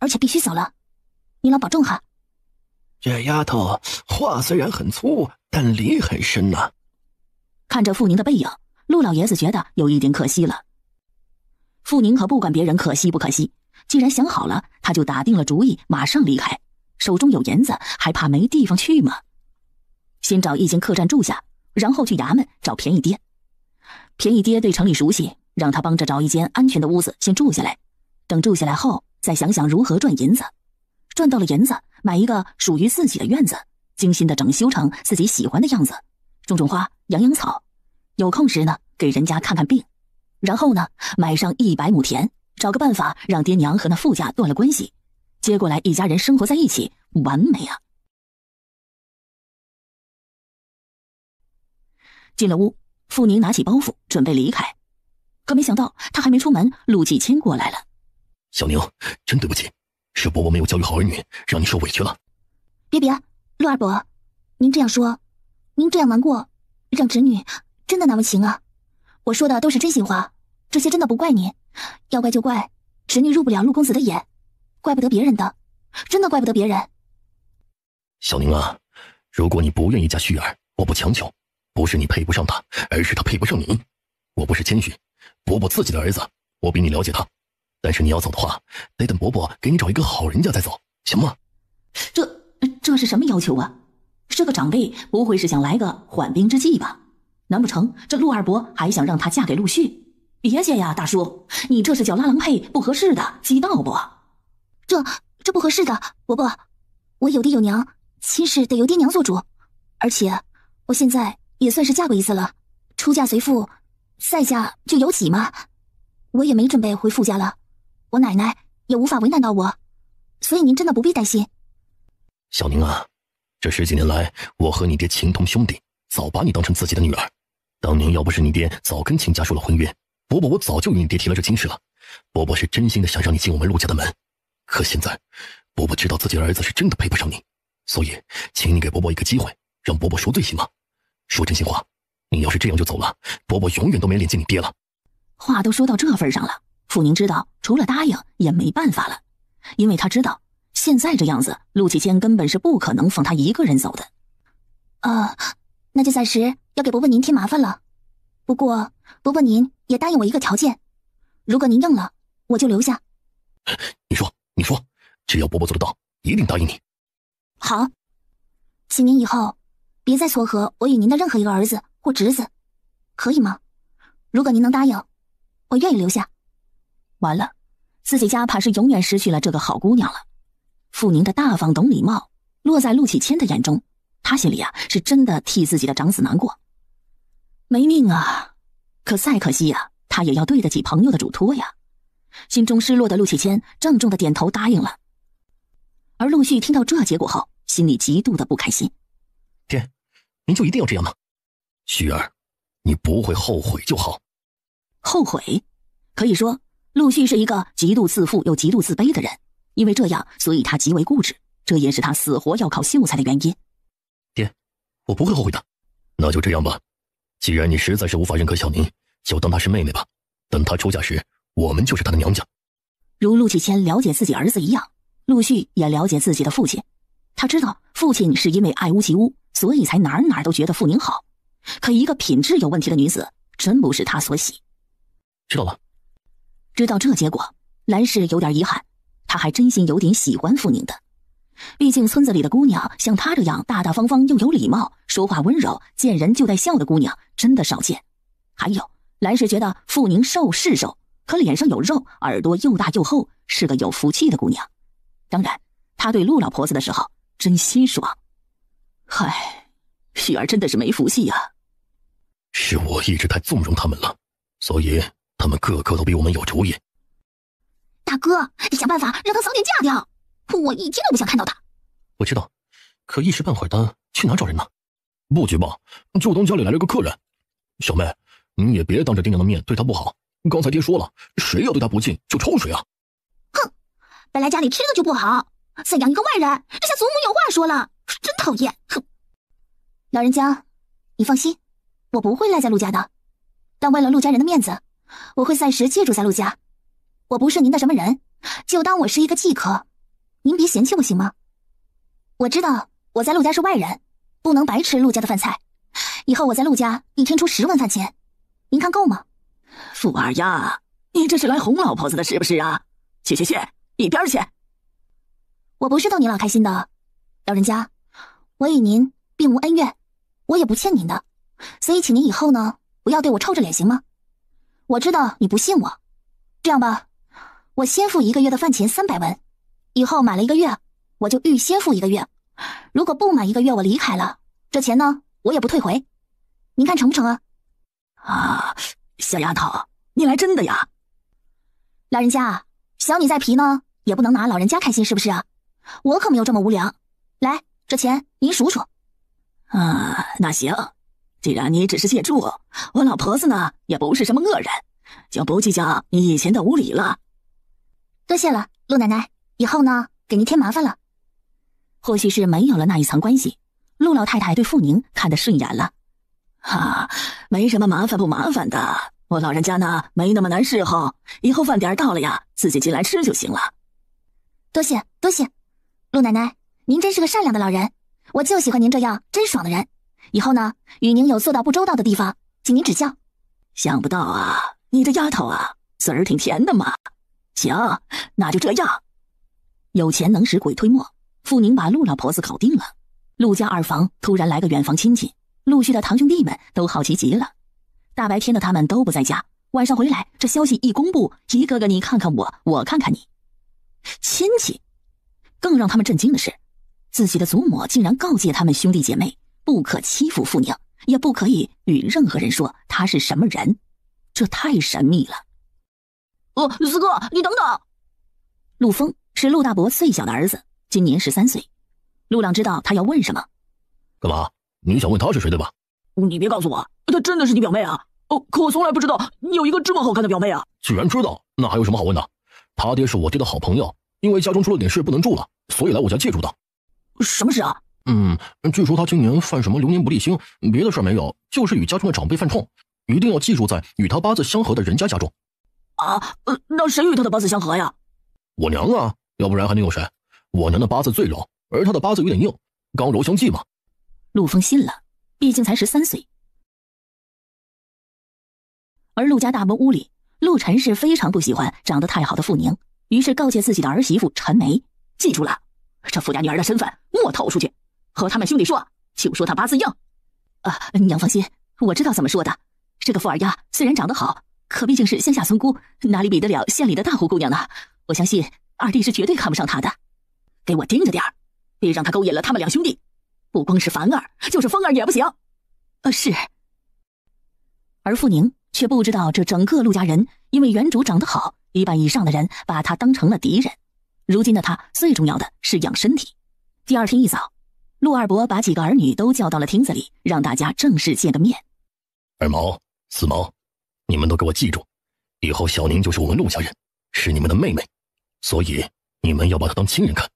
而且必须走了，您老保重哈。这丫头话虽然很粗，但理很深呐。看着傅宁的背影，陆老爷子觉得有一点可惜了。傅宁可不管别人可惜不可惜，既然想好了，他就打定了主意，马上离开。手中有银子，还怕没地方去吗？先找一间客栈住下，然后去衙门找便宜爹。便宜爹对城里熟悉，让他帮着找一间安全的屋子先住下来。等住下来后，再想想如何赚银子。赚到了银子，买一个属于自己的院子，精心的整修成自己喜欢的样子，种种花，养养草。有空时呢，给人家看看病。然后呢，买上100亩田，找个办法让爹娘和那傅家断了关系，接过来一家人生活在一起，完美啊！进了屋，傅宁拿起包袱准备离开，可没想到他还没出门，陆继谦过来了。小宁，真对不起，是伯伯没有教育好儿女，让你受委屈了。别，陆二伯，您这样说，您这样难过，让侄女真的难为情啊。我说的都是真心话，这些真的不怪您，要怪就怪侄女入不了陆公子的眼，怪不得别人的，真的怪不得别人。小宁啊，如果你不愿意嫁旭儿，我不强求，不是你配不上他，而是他配不上你。我不是谦虚，伯伯自己的儿子，我比你了解他。但是你要走的话，得等伯伯给你找一个好人家再走，行吗？这是什么要求啊？是个长辈，不会是想来个缓兵之计吧？难不成这陆二伯还想让她嫁给陆续？别介呀，大叔，你这是叫拉郎配，不合适的，知道不？这不合适的，伯伯，我有爹有娘，亲事得由爹娘做主，而且我现在也算是嫁过一次了，出嫁随父，再嫁就有己嘛，我也没准备回傅家了，我奶奶也无法为难到我，所以您真的不必担心。小宁啊，这10几年来，我和你爹情同兄弟，早把你当成自己的女儿。当年要不是你爹早跟亲家说了婚约，伯伯我早就与你爹提了这亲事了。伯伯是真心的想让你进我们陆家的门，可现在伯伯知道自己的儿子是真的配不上你，所以请你给伯伯一个机会，让伯伯赎罪行吗？说真心话，你要是这样就走了，伯伯永远都没脸见你爹了。话都说到这份上了，傅宁知道除了答应也没办法了，因为他知道现在这样子，陆启谦根本是不可能放他一个人走的。那就暂时要给伯伯您添麻烦了。不过伯伯您也答应我一个条件，如果您应了，我就留下。你说，只要伯伯做得到，一定答应你。好，请您以后别再撮合我与您的任何一个儿子或侄子，可以吗？如果您能答应，我愿意留下。完了，自己家怕是永远失去了这个好姑娘了。傅宁的大方懂礼貌落在陆启谦的眼中，他心里是真的替自己的长子难过。没命啊，可再可惜他也要对得起朋友的嘱托呀。心中失落的陆启谦郑重的点头答应了。而陆续听到这结果后，心里极度的不开心。爹，您就一定要这样吗？旭儿，你不会后悔就好。后悔？可以说陆续是一个极度自负又极度自卑的人，因为这样，所以他极为固执，这也是他死活要靠秀才的原因。爹，我不会后悔的。那就这样吧，既然你实在是无法认可小宁，就当她是妹妹吧。等她出嫁时，我们就是她的娘家。如陆启谦了解自己儿子一样，陆续也了解自己的父亲。他知道父亲是因为爱屋及乌，所以才哪都觉得傅宁好。可一个品质有问题的女子，真不是他所喜。知道了。知道这结果，兰氏有点遗憾，他还真心有点喜欢傅宁的。毕竟村子里的姑娘像她这样大大方方又有礼貌，说话温柔，见人就带笑的姑娘真的少见。还有兰氏觉得傅宁瘦是瘦，可脸上有肉，耳朵又大又厚，是个有福气的姑娘。当然，她对陆老婆子的时候真心爽。嗨，玉儿真的是没福气呀。是我一直太纵容他们了，所以他们个个都比我们有主意。大哥，你想办法让他早点嫁掉，我一天都不想看到他。我知道，可一时半会儿的去哪找人呢？不急吧，就当家里来了个客人。小妹，你也别当着爹娘的面对他不好。刚才爹说了，谁要对他不敬就抽谁啊！哼，本来家里吃的就不好，再养一个外人，这下祖母有话说了，真讨厌。哼，老人家，你放心，我不会赖在陆家的。但为了陆家人的面子，我会暂时借住在陆家。我不是您的什么人，就当我是一个寄客，您别嫌弃我行吗？我知道我在陆家是外人，不能白吃陆家的饭菜。以后我在陆家一天出10万饭钱，您看够吗？傅二丫，你这是来哄老婆子的是不是啊？去，一边去！我不是逗你老开心的，老人家，我与您并无恩怨，我也不欠您的，所以请您以后呢，不要对我臭着脸行吗？我知道你不信我，这样吧，我先付1个月的饭钱300文，以后满了1个月，我就预先付1个月。如果不满1个月我离开了，这钱呢，我也不退回。您看成不成啊？啊，小丫头，你来真的呀？老人家，小女再皮呢，也不能拿老人家开心是不是啊？我可没有这么无良。来，这钱您数数。啊，那行，既然你只是借住，我老婆子呢也不是什么恶人，就不计较你以前的无礼了。多谢了，陆奶奶，以后呢，给您添麻烦了。或许是没有了那一层关系，陆老太太对傅宁看得顺眼了。没什么麻烦不麻烦的，我老人家呢没那么难伺候，以后饭点到了呀，自己进来吃就行了。多谢，陆奶奶，您真是个善良的老人，我就喜欢您这样真爽的人。以后呢，与您有做到不周到的地方，请您指教。想不到啊，你这丫头啊，嘴儿挺甜的嘛。行，那就这样。有钱能使鬼推磨，傅宁把陆老婆子搞定了。陆家二房突然来个远房亲戚，陆续的堂兄弟们都好奇极了。大白天的他们都不在家，晚上回来，这消息一公布，一个个你看看我，我看看你。亲戚，更让他们震惊的是，自己的祖母竟然告诫他们兄弟姐妹，不可欺负傅宁，也不可以与任何人说他是什么人，这太神秘了。四哥，你等等。陆峰是陆大伯最小的儿子，今年13岁。陆朗知道他要问什么。干嘛？你想问他是谁对吧？你别告诉我，她真的是你表妹啊！可我从来不知道你有一个这么好看的表妹啊！既然知道，那还有什么好问的？他爹是我爹的好朋友，因为家中出了点事不能住了，所以来我家借住的。什么事啊？据说他今年犯什么流年不利星，别的事没有，就是与家中的长辈犯冲，一定要寄住在与他八字相合的人家中。那谁与他的八字相合呀？我娘啊，要不然还能有谁？我娘的八字最柔，而她的八字有点硬，刚柔相济嘛。陆峰信了，毕竟才13岁。而陆家大门屋里，陆晨是非常不喜欢长得太好的傅宁，于是告诫自己的儿媳妇陈梅，记住了，这傅家女儿的身份莫透出去，和他们兄弟说，就说她八字硬。娘放心，我知道怎么说的。这个傅二丫虽然长得好，可毕竟是乡下村姑，哪里比得了县里的大户姑娘呢？我相信二弟是绝对看不上她的。给我盯着点儿，别让她勾引了他们两兄弟。不光是凡儿，就是风儿也不行。是。而傅宁却不知道，这整个陆家人因为原主长得好，一半以上的人把他当成了敌人。如今的他最重要的是养身体。第二天一早，陆二伯把几个儿女都叫到了厅子里，让大家正式见个面。二毛、四毛，你们都给我记住，以后小宁就是我们陆家人，是你们的妹妹，所以你们要把她当亲人看。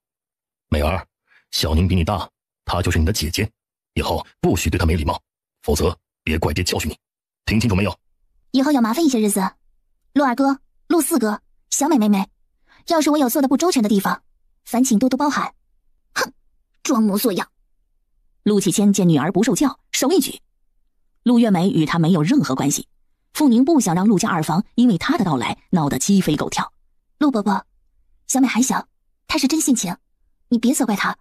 美儿，小宁比你大，她就是你的姐姐，以后不许对她没礼貌，否则别怪爹教训你，听清楚没有？以后要麻烦一些日子，陆二哥、陆四哥、小美妹妹，要是我有做的不周全的地方，烦请多多包涵。哼，装模作样。陆启谦见女儿不受教，手一举。陆月梅与他没有任何关系，傅宁不想让陆家二房因为他的到来闹得鸡飞狗跳。陆伯伯，小美还小，她是真性情，你别责怪她。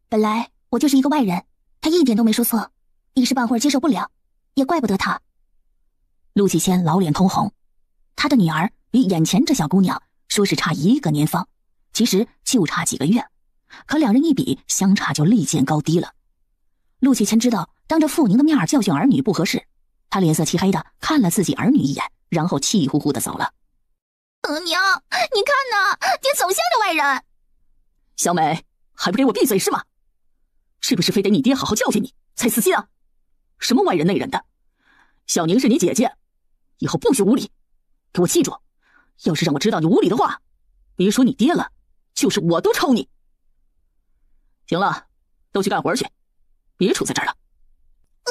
本来我就是一个外人，她一点都没说错，一时半会儿接受不了，也怪不得她。陆启谦老脸通红，他的女儿比眼前这小姑娘说是差1个年方，其实就差几个月，可两人一比，相差就立见高低了。陆启谦知道当着傅宁的面教训儿女不合适，他脸色漆黑的看了自己儿女一眼，然后气呼呼的走了。娘，你看呐，爹总像个外人。小美，还不给我闭嘴是吗？是不是非得你爹好好教训你才死心啊？什么外人内人的，小宁是你姐姐，以后不许无礼，给我记住，要是让我知道你无礼的话，别说你爹了，就是我都抽你。行了，都去干活去，别杵在这儿了。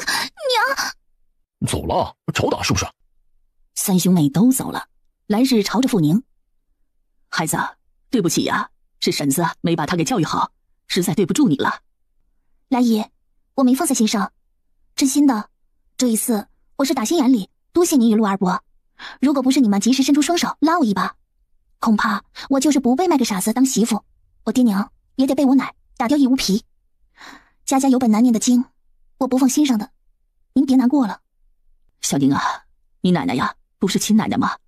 娘，走了，找打是不是？三兄妹都走了，兰氏朝着傅宁：“孩子，对不起呀，是婶子没把他给教育好，实在对不住你了。”兰姨，我没放在心上，真心的。这一次我是打心眼里多谢你与陆二伯，如果不是你们及时伸出双手拉我一把，恐怕我就是不被卖个傻子当媳妇，我爹娘也得被我奶打掉一屋皮。家家有本难念的经，我不放心上的，您别难过了。小宁啊，你奶奶呀，不是亲奶奶吗？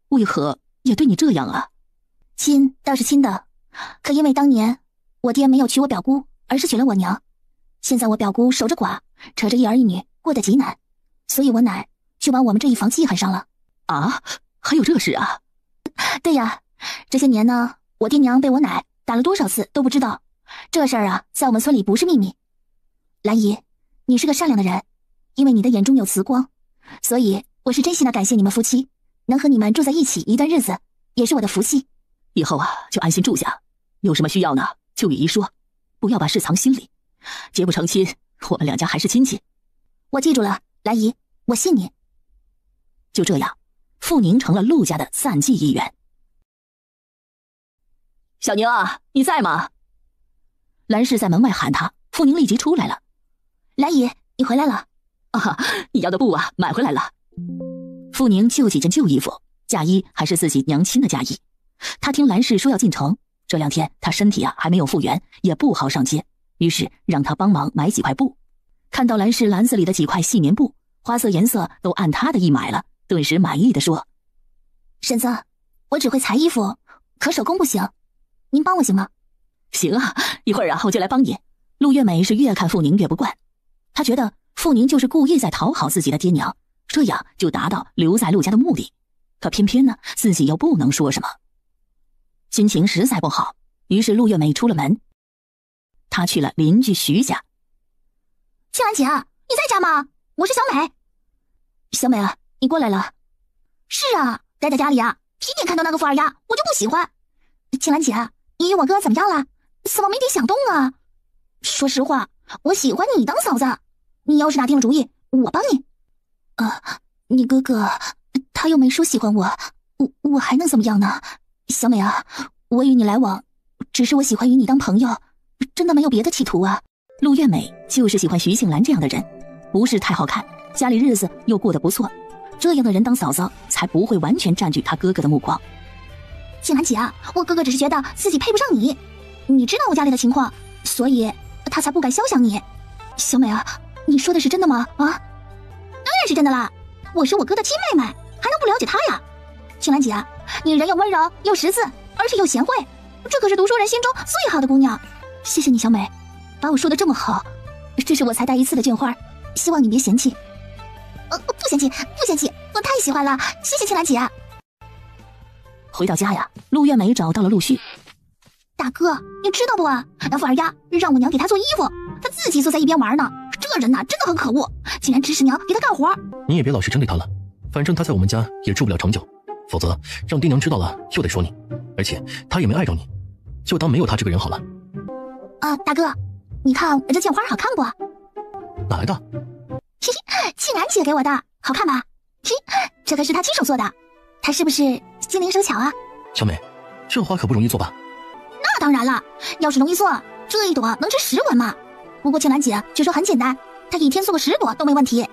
为何也对你这样啊？亲倒是亲的，可因为当年我爹没有娶我表姑，而是娶了我娘，现在我表姑守着寡，扯着一儿一女过得极难，所以我奶就把我们这一房记恨上了。啊，还有这事啊？对呀，这些年呢，我爹娘被我奶打了多少次都不知道，这事儿啊，在我们村里不是秘密。兰姨，你是个善良的人，因为你的眼中有慈光，所以我是真心的感谢你们夫妻，能和你们住在一起一段日子，也是我的福气。以后啊，就安心住下，有什么需要呢，就与姨说，不要把事藏心里。结不成亲，我们两家还是亲戚。我记住了，兰姨，我信你。就这样，傅宁成了陆家的暂记一员。小宁啊，你在吗？兰氏在门外喊他，傅宁立即出来了。兰姨，你回来了。啊，你要的布啊，买回来了。傅宁就几件旧衣服，嫁衣还是自己娘亲的嫁衣。他听兰氏说要进城，这2天他身体还没有复原，也不好上街，于是让他帮忙买几块布。看到兰氏篮子里的几块细棉布，花色颜色都按他的意买了，顿时满意的说：“婶子，我只会裁衣服，可手工不行，您帮我行吗？”“行啊，一会儿啊我就来帮你。”陆月美是越看傅宁越不惯，她觉得傅宁就是故意在讨好自己的爹娘，这样就达到留在陆家的目的。可偏偏呢，自己又不能说什么，心情实在不好。于是陆月美出了门，她去了邻居徐家。“青兰姐，你在家吗？我是小美。”“小美啊，你过来了。”“是啊，待在家里啊，天天看到那个富二丫，我就不喜欢。青兰姐，你与我哥怎么样了？怎么没点响动啊？说实话，我喜欢你当嫂子，你要是打定了主意，我帮你。”“你哥哥他又没说喜欢我，我还能怎么样呢？小美啊，我与你来往，只是我喜欢与你当朋友，真的没有别的企图啊。”陆月美就是喜欢徐杏兰这样的人，不是太好看，家里日子又过得不错，这样的人当嫂嫂才不会完全占据他哥哥的目光。“杏兰姐啊，我哥哥只是觉得自己配不上你，你知道我家里的情况，所以他才不敢肖想你。小美啊，你说的是真的吗？啊，当然是真的啦，我是我哥的亲妹妹，还能不了解他呀？杏兰姐，你人又温柔又识字，而且又贤惠，这可是读书人心中最好的姑娘。谢谢你，小美，把我说的这么好，这是我才带1次的绢花，希望你别嫌弃。不嫌弃，不嫌弃，我太喜欢了，谢谢青兰姐。”回到家呀，陆月美找到了陆续。“大哥，你知道不啊？那富二丫让我娘给他做衣服，他自己坐在一边玩呢。这人呐，真的很可恶，竟然指使娘给他干活。”“你也别老是针对他了，反正他在我们家也住不了长久，否则让爹娘知道了又得说你，而且他也没碍着你，就当没有他这个人好了。”“大哥，你看我这绢花好看不？”“哪来的？”“庆兰姐给我的，好看吧？这可是她亲手做的，她是不是精灵手巧啊？”“小美，这花可不容易做吧？”“那当然了，要是容易做，这一朵能值10文嘛。不过庆兰姐却说很简单，她一天做个10朵都没问题。”“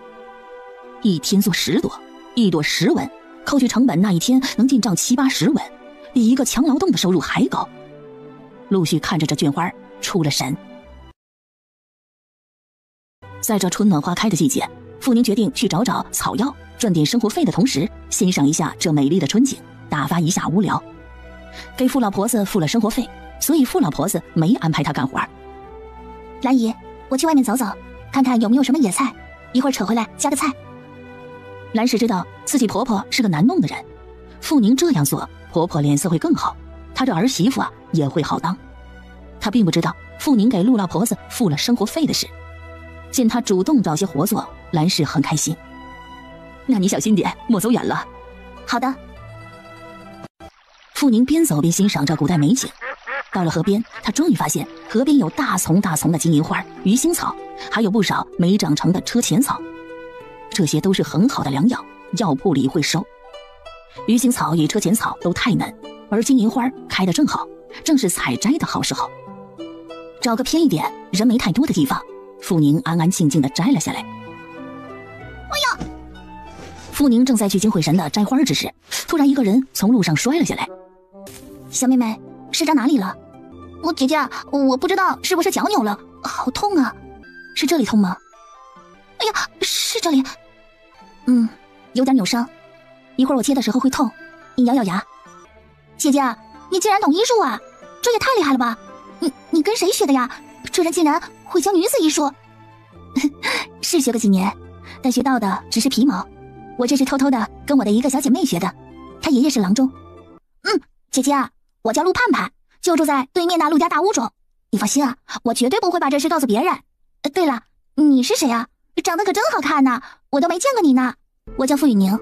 一天做10朵，1朵10文，扣去成本，那一天能进账70-80文，比一个强劳动的收入还高。”陆续看着这绢花出了神。在这春暖花开的季节，傅宁决定去找草药赚点生活费的同时，欣赏一下这美丽的春景，打发一下无聊。给傅老婆子付了生活费，所以傅老婆子没安排她干活。兰姨，我去外面走走，看看有没有什么野菜，一会儿扯回来加个菜。兰氏知道自己婆婆是个难弄的人，傅宁这样做，婆婆脸色会更好，她这儿媳妇也会好当。她并不知道傅宁给陆老婆子付了生活费的事，见她主动找些活做，兰氏很开心。那你小心点，莫走远了。好的。傅宁边走边欣赏着古代美景。到了河边，他终于发现河边有大丛大丛的金银花、鱼腥草，还有不少没长成的车前草，这些都是很好的良药，药铺里会收。鱼腥草与车前草都太嫩，而金银花开得正好，正是采摘的好时候。找个偏一点、人没太多的地方，傅宁安安静静地摘了下来。哎呀！傅宁正在聚精会神地摘花之时，突然一个人从路上摔了下来。小妹妹，摔着哪里了？姐姐，我不知道是不是脚扭了，好痛啊！是这里痛吗？哎呀，是这里。有点扭伤，一会儿我切的时候会痛，你咬咬牙。姐姐，你竟然懂医术啊，这也太厉害了吧！你跟谁学的呀？这人竟然会教女子医术。是学个几年，但学到的只是皮毛。我这是偷偷的跟我的一个小姐妹学的，她爷爷是郎中。姐姐，我叫陆盼盼，就住在对面那陆家大屋中。你放心啊，我绝对不会把这事告诉别人。对了，你是谁啊？长得可真好看呢，我都没见过你呢。我叫傅雨宁，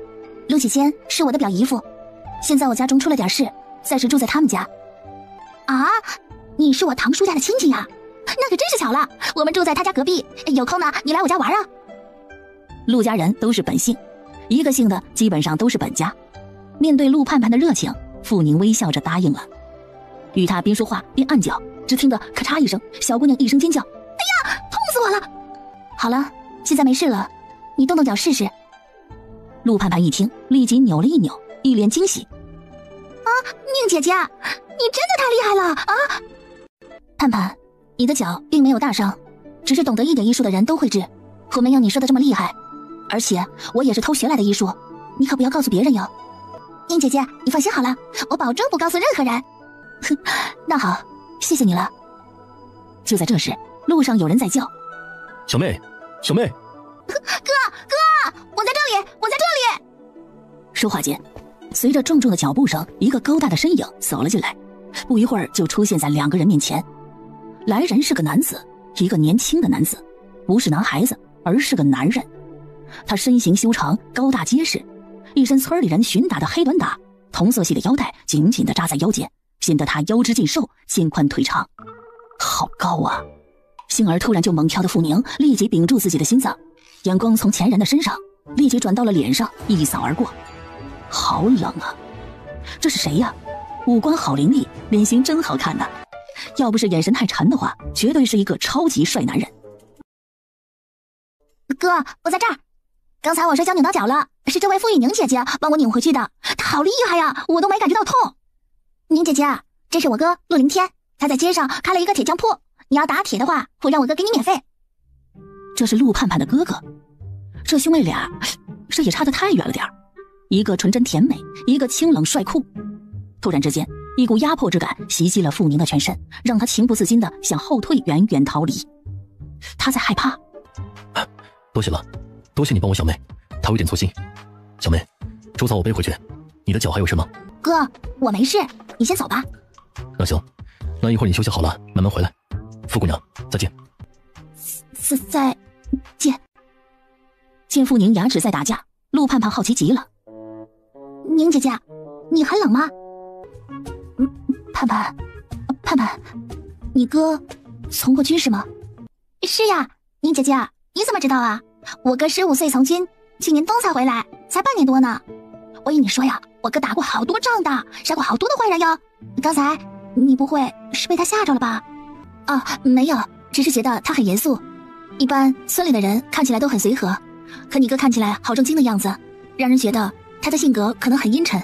陆启谦是我的表姨夫，现在我家中出了点事，暂时住在他们家。啊，你是我堂叔家的亲戚呀？那可真是巧了，我们住在他家隔壁，有空呢你来我家玩啊。陆家人都是本姓，一个姓的基本上都是本家。面对陆盼盼的热情，傅宁微笑着答应了。与他边说话边按脚，只听得咔嚓一声，小姑娘一声尖叫：“哎呀，痛死我了！”好了，现在没事了，你动动脚试试。陆盼盼一听，立即扭了一扭，一脸惊喜：“啊，宁姐姐，你真的太厉害了啊！”盼盼，你的脚并没有大伤，只是懂得一点医术的人都会治，我没有你说的这么厉害。而且我也是偷学来的医术，你可不要告诉别人哟。宁姐姐，你放心好了，我保证不告诉任何人。哼，那好，谢谢你了。就在这时，路上有人在叫：“小妹，小妹！”哥，我在这里，我在这里！说话间，随着重重的脚步声，一个高大的身影走了进来，不一会儿就出现在两个人面前。来人是个男子，一个年轻的男子，不是男孩子，而是个男人。他身形修长，高大结实，一身村里人寻打的黑短打，同色系的腰带紧紧地扎在腰间，显得他腰肢劲瘦，肩宽腿长。好高啊！心儿突然就猛跳的傅宁立即屏住自己的心脏，眼光从前人的身上立即转到了脸上，一扫而过。好冷啊！这是谁呀？五官好凌厉，脸型真好看呐！要不是眼神太沉的话，绝对是一个超级帅男人。哥，我在这儿。刚才我摔跤扭到脚了，是这位傅雨宁姐姐帮我拧回去的，她好厉害呀，我都没感觉到痛。宁姐姐，这是我哥陆凌天，他在街上开了一个铁匠铺，你要打铁的话，我让我哥给你免费。这是陆盼盼的哥哥，这兄妹俩，这也差得太远了点儿，一个纯真甜美，一个清冷帅酷。突然之间，一股压迫之感袭击了傅宁的全身，让他情不自禁地想后退，远远逃离。他在害怕。多谢了，多谢你帮我小妹，她有点粗心。小妹，粥早我背回去，你的脚还有事吗？哥，我没事，你先走吧。那行，那一会儿你休息好了慢慢回来。傅姑娘，再见。再见。见傅宁牙齿在打架，陆盼盼好奇极了。宁姐姐，你很冷吗？盼盼，你哥从过军是吗？是呀，宁姐姐，你怎么知道啊？我哥15岁从军，去年冬才回来，才半年多呢。我与你说呀，我哥打过好多仗的，杀过好多的坏人哟。刚才你不会是被他吓着了吧？哦，没有，只是觉得他很严肃。一般村里的人看起来都很随和，可你哥看起来好正经的样子，让人觉得他的性格可能很阴沉。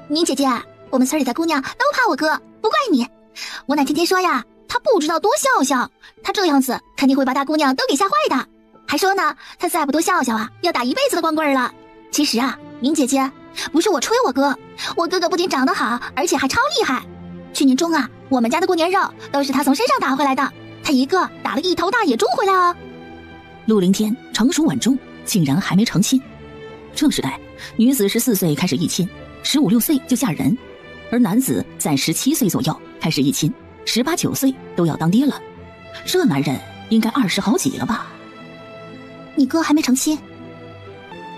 宁姐姐，我们村里的姑娘都怕我哥，不怪你。我奶天天说呀，他不知道多笑笑，他这样子肯定会把大姑娘都给吓坏的。还说呢，他再不多笑笑啊，要打一辈子的光棍了。其实啊，宁姐姐，不是我吹我哥，我哥哥不仅长得好，而且还超厉害。去年中啊，我们家的过年肉都是他从身上打回来的，他一个打了1头大野猪回来哦。陆凌天成熟稳重，竟然还没成亲。这时代，女子14岁开始议亲，15、16岁就嫁人，而男子在17岁左右开始议亲，18、19岁都要当爹了。这男人应该20好几了吧？你哥还没成亲？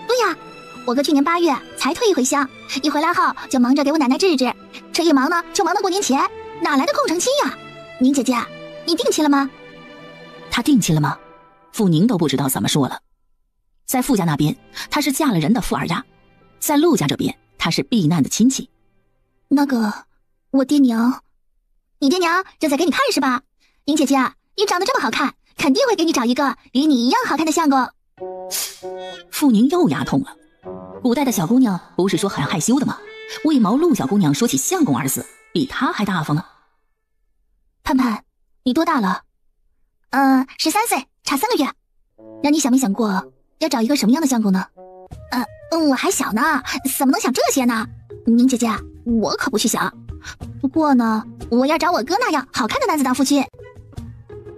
对呀，我哥去年8月才退一回乡，一回来后就忙着给我奶奶治治，这一忙呢就忙到过年前，哪来的空成亲呀？宁姐姐，你定亲了吗？他定亲了吗？傅宁都不知道怎么说了。在傅家那边，她是嫁了人的富二丫；在陆家这边，她是避难的亲戚。那个，我爹娘，你爹娘正在给你看是吧？宁姐姐，你长得这么好看，肯定会给你找一个与你一样好看的相公。傅宁又牙痛了。古代的小姑娘不是说很害羞的吗？为毛陆小姑娘说起相公2字，比她还大方呢？盼盼，你多大了？13岁，差3个月。那你想没想过要找一个什么样的相公呢？我还小呢，怎么能想这些呢？宁姐姐，我可不去想。不过呢，我要找我哥那样好看的男子当夫妻。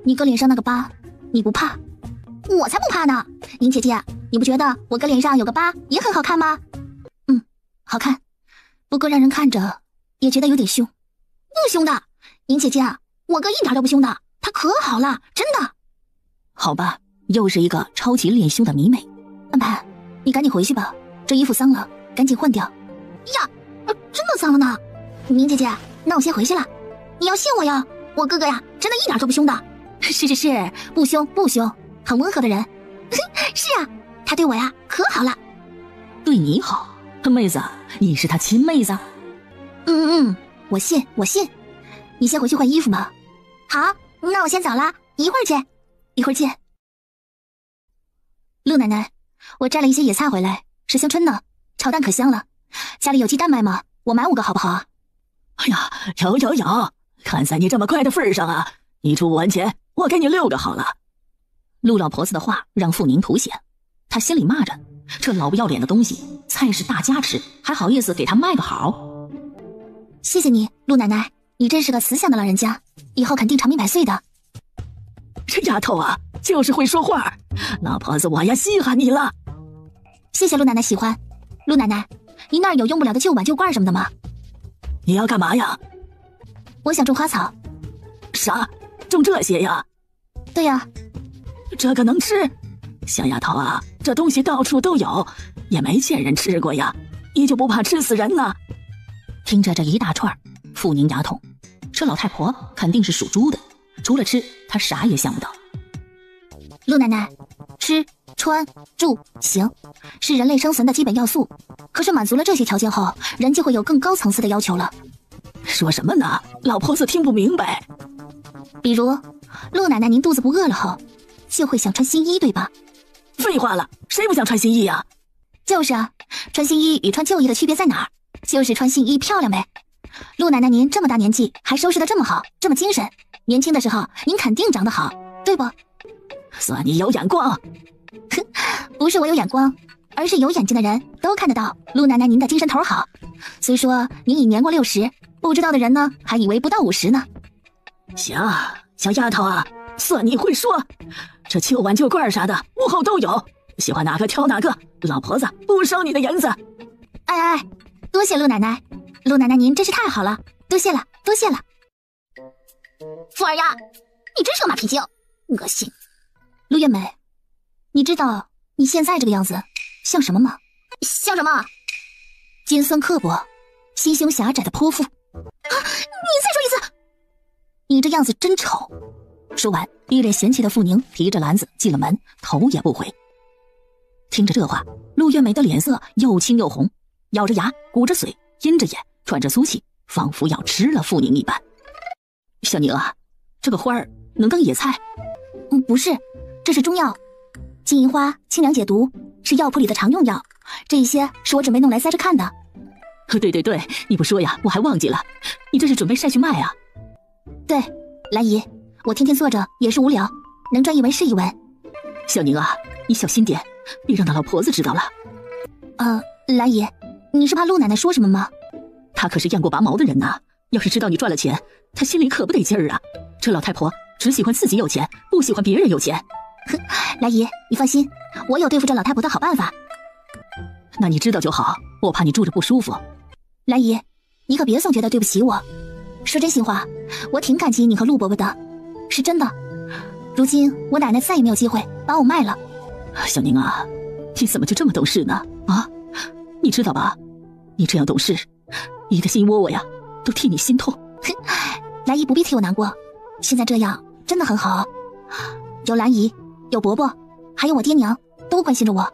你哥脸上那个疤，你不怕？我才不怕呢！宁姐姐，你不觉得我哥脸上有个疤也很好看吗？好看，不过让人看着也觉得有点凶。不凶的，宁姐姐，我哥一点都不凶的，他可好了，真的。好吧，又是一个超级练胸的迷妹。安排，你赶紧回去吧，这衣服脏了，赶紧换掉。呀，真的脏了呢。宁姐姐，那我先回去了。你要信我呀，我哥哥呀，真的一点都不凶的。是，不凶，很温和的人。是啊，他对我呀可好了。对你好？妹子，你是他亲妹子？我信。你先回去换衣服嘛。好，那我先走了，一会儿见。陆奶奶，我摘了一些野菜回来，是香椿呢，炒蛋可香了。家里有鸡蛋卖吗？我买5个好不好啊？哎呀，有，看在你这么乖的份上啊，你出5文钱，我给你6个好了。陆老婆子的话让傅宁吐血，他心里骂着，这老不要脸的东西，菜是大家吃，还好意思给他卖个好。谢谢你，陆奶奶，你真是个慈祥的老人家，以后肯定长命百岁的。这丫头啊，就是会说话，老婆子我呀稀罕你了。谢谢陆奶奶喜欢。陆奶奶，您那儿有用不了的旧碗旧罐什么的吗？你要干嘛呀？我想种花草。啥？种这些呀？对呀。这个能吃？小丫头啊，这东西到处都有，也没见人吃过呀，你就不怕吃死人呢？听着这一大串，傅宁牙痛，这老太婆肯定是属猪的，除了吃，她啥也想不到。陆奶奶，吃、穿、住、行，是人类生存的基本要素。可是满足了这些条件后，人就会有更高层次的要求了。说什么呢？老婆子听不明白。比如，陆奶奶您肚子不饿了后，就会想穿新衣，对吧？废话了，谁不想穿新衣呀？就是啊，穿新衣与穿旧衣的区别在哪儿？就是穿新衣漂亮呗。陆奶奶您这么大年纪还收拾得这么好，这么精神，年轻的时候您肯定长得好，对不？算你有眼光。不是我有眼光，而是有眼睛的人都看得到陆奶奶您的精神头好。虽说您已年过60，不知道的人呢还以为不到50呢。行，小丫头啊，算你会说，这旧碗旧罐啥的屋后都有，喜欢哪个挑哪个，老婆子不收你的银子。哎，多谢陆奶奶，陆奶奶您真是太好了，多谢了。富二丫，你真是个马屁精，恶心。陆月美，你知道你现在这个样子像什么吗？像什么？尖酸刻薄、心胸狭窄的泼妇。你再说一次。你这样子真丑。说完，一脸嫌弃的傅宁提着篮子进了门，头也不回。听着这话，陆月美的脸色又青又红，咬着牙，鼓着嘴，阴着眼，喘着粗气，仿佛要吃了傅宁一般。小宁啊，这个花儿能当野菜？不是，这是中药，金银花清凉解毒，是药铺里的常用药。这一些是我准备弄来塞着看的。对，你不说呀，我还忘记了，你这是准备晒去卖啊？对，兰姨，我天天坐着也是无聊，能赚一文是一文。小宁啊，你小心点，别让那老婆子知道了。兰姨，你是怕陆奶奶说什么吗？她可是验过拔毛的人呐，要是知道你赚了钱，她心里可不得劲儿啊。这老太婆只喜欢自己有钱，不喜欢别人有钱。哼，兰姨，你放心，我有对付这老太婆的好办法。那你知道就好，我怕你住着不舒服。兰姨，你可别总觉得对不起我。说真心话，我挺感激你和陆伯伯的，是真的。如今我奶奶再也没有机会把我卖了。小宁啊，你怎么就这么懂事呢？啊，你知道吧？你这样懂事，你的心窝窝呀，都替你心痛。兰姨不必替我难过，现在这样真的很好。有兰姨，有伯伯，还有我爹娘，都关心着我。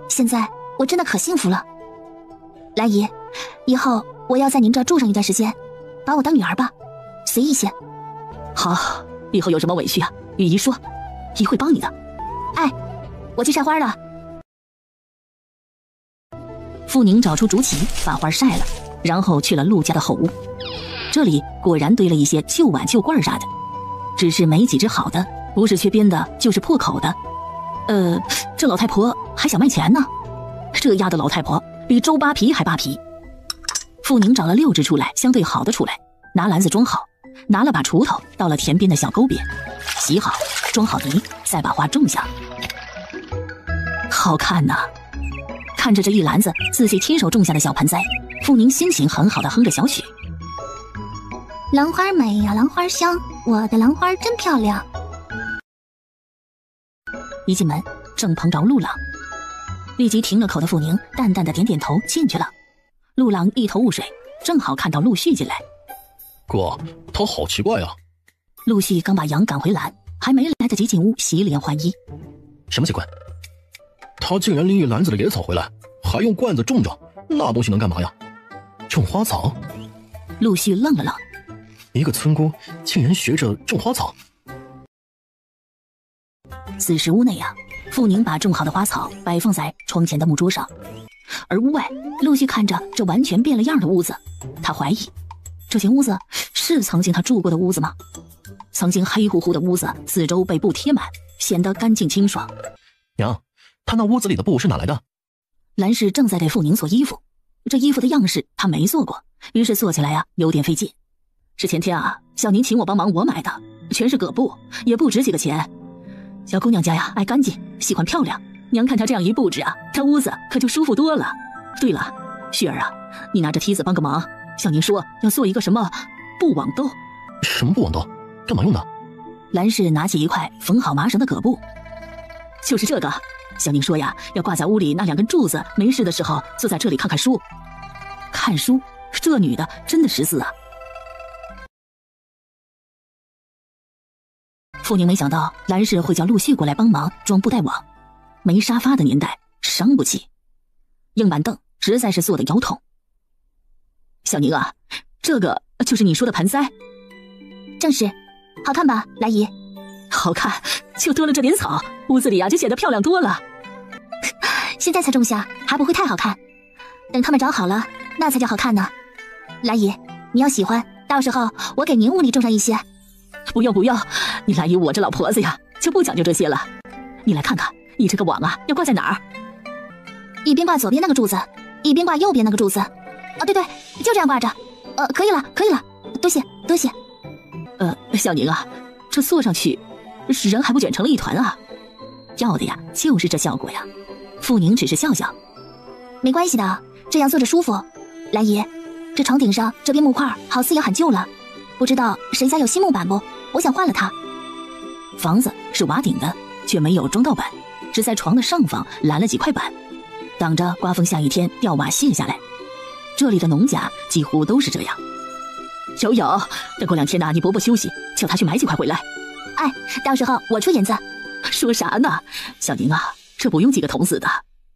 现在我真的可幸福了。兰姨，以后我要在您这住上一段时间，把我当女儿吧，随意些。好，以后有什么委屈啊，与姨说，姨会帮你的。哎，我去晒花了。傅宁找出竹旗，把花晒了，然后去了陆家的后屋。这里果然堆了一些旧碗旧罐啥的，只是没几只好的，不是缺边的，就是破口的。这老太婆还想卖钱呢，这丫的老太婆比周扒皮还扒皮。傅宁找了6只出来，相对好的出来，拿篮子装好，拿了把锄头到了田边的小沟边，洗好，装好泥，再把花种下。好看呐！看着这一篮子自己亲手种下的小盆栽，傅宁心情很好的哼着小曲。兰花美呀，兰花香，我的兰花真漂亮。一进门正碰着陆朗，立即停了口的傅宁淡淡的点点头进去了。陆朗一头雾水，正好看到陆续进来。哥，他好奇怪啊。陆续刚把羊赶回来，还没来得及进屋洗脸换衣。什么奇怪？他竟然拎一篮子的野草回来，还用罐子种着，那东西能干嘛呀？种花草？陆续愣了愣，一个村姑竟然学着种花草。此时屋内啊，傅宁把种好的花草摆放在窗前的木桌上，而屋外陆续看着这完全变了样的屋子，他怀疑这间屋子是曾经他住过的屋子吗？曾经黑乎乎的屋子，四周被布贴满，显得干净清爽。娘，他那屋子里的布是哪来的？兰氏正在给傅宁做衣服，这衣服的样式他没做过，于是做起来啊有点费劲。是前天啊，小宁请我帮忙，我买的，全是葛布，也不值几个钱。小姑娘家呀爱干净，喜欢漂亮，娘看她这样一布置啊，她屋子可就舒服多了。对了，旭儿啊，你拿着梯子帮个忙，小宁说要做一个什么布网兜。什么布网兜？干嘛用的？兰氏拿起一块缝好麻绳的葛布。就是这个，小宁说呀，要挂在屋里那2根柱子，没事的时候坐在这里看看书。看书？这女的真的识字啊！傅宁没想到兰氏会叫陆续过来帮忙装布袋网，没沙发的年代伤不起，硬板凳实在是坐得腰痛。小宁啊，这个就是你说的盆栽？正是，好看吧，兰姨？好看，就多了这点草，屋子里啊就显得漂亮多了。现在才种下，还不会太好看，等它们长好了，那才叫好看呢。兰姨，你要喜欢，到时候我给您屋里种上一些。不用不用，你兰姨我这老婆子呀就不讲究这些了。你来看看，你这个网啊要挂在哪儿？一边挂左边那个柱子，一边挂右边那个柱子。对对，就这样挂着。可以了可以了，多谢多谢。小宁啊，这坐上去人还不卷成了一团啊。要的呀就是这效果呀。傅宁只是笑笑，没关系的，这样坐着舒服。兰姨，这床顶上这边木块好似也很旧了，不知道谁家有新木板不？我想换了它。房子是瓦顶的，却没有装到板，只在床的上方拦了几块板，挡着刮风下雨天掉瓦卸下来。这里的农家几乎都是这样。小友，再过2天呢，你伯伯休息，叫他去买几块回来。哎，到时候我出银子。说啥呢？小宁啊，这不用几个铜子的，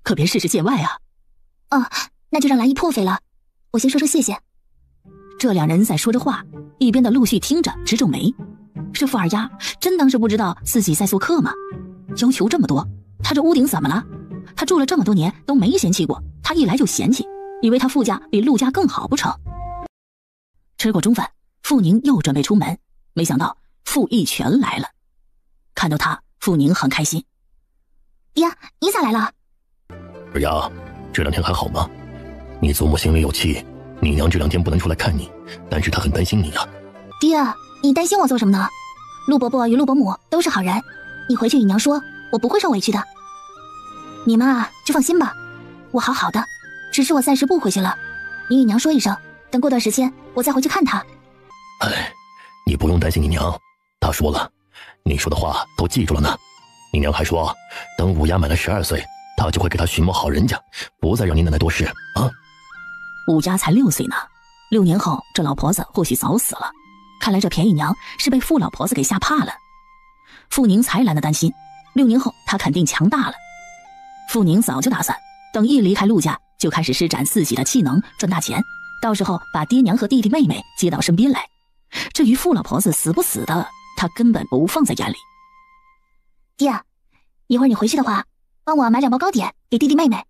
可别事事见外啊。那就让兰姨破费了，我先说声谢谢。这2人在说着话，一边的陆续听着直皱眉。这傅二丫真当是不知道自己在做客吗？要求这么多，他这屋顶怎么了？他住了这么多年都没嫌弃过，他一来就嫌弃，以为他傅家比陆家更好不成？吃过中饭，傅宁又准备出门，没想到傅一全来了。看到他，傅宁很开心。爹，来了。二丫，这2天还好吗？你祖母心里有气，你娘这2天不能出来看你，但是她很担心你呀。爹，你担心我做什么呢？陆伯伯与陆伯母都是好人，你回去与娘说，我不会受委屈的。你们啊，就放心吧，我好好的，只是我暂时不回去了。你与娘说一声，等过段时间我再回去看她。哎，你不用担心你娘，她说了，你说的话都记住了呢。你娘还说，等武牙满了12岁，她就会给她寻谋好人家，不再让你奶奶多事啊。武家才6岁呢，6年后这老婆子或许早死了。看来这便宜娘是被傅老婆子给吓怕了。傅宁才懒得担心，6年后她肯定强大了。傅宁早就打算，等一离开陆家，就开始施展自己的气能赚大钱，到时候把爹娘和弟弟妹妹接到身边来。至于傅老婆子死不死的，他根本不放在眼里。爹，一会儿你回去的话，帮我买2包糕点给弟弟妹妹，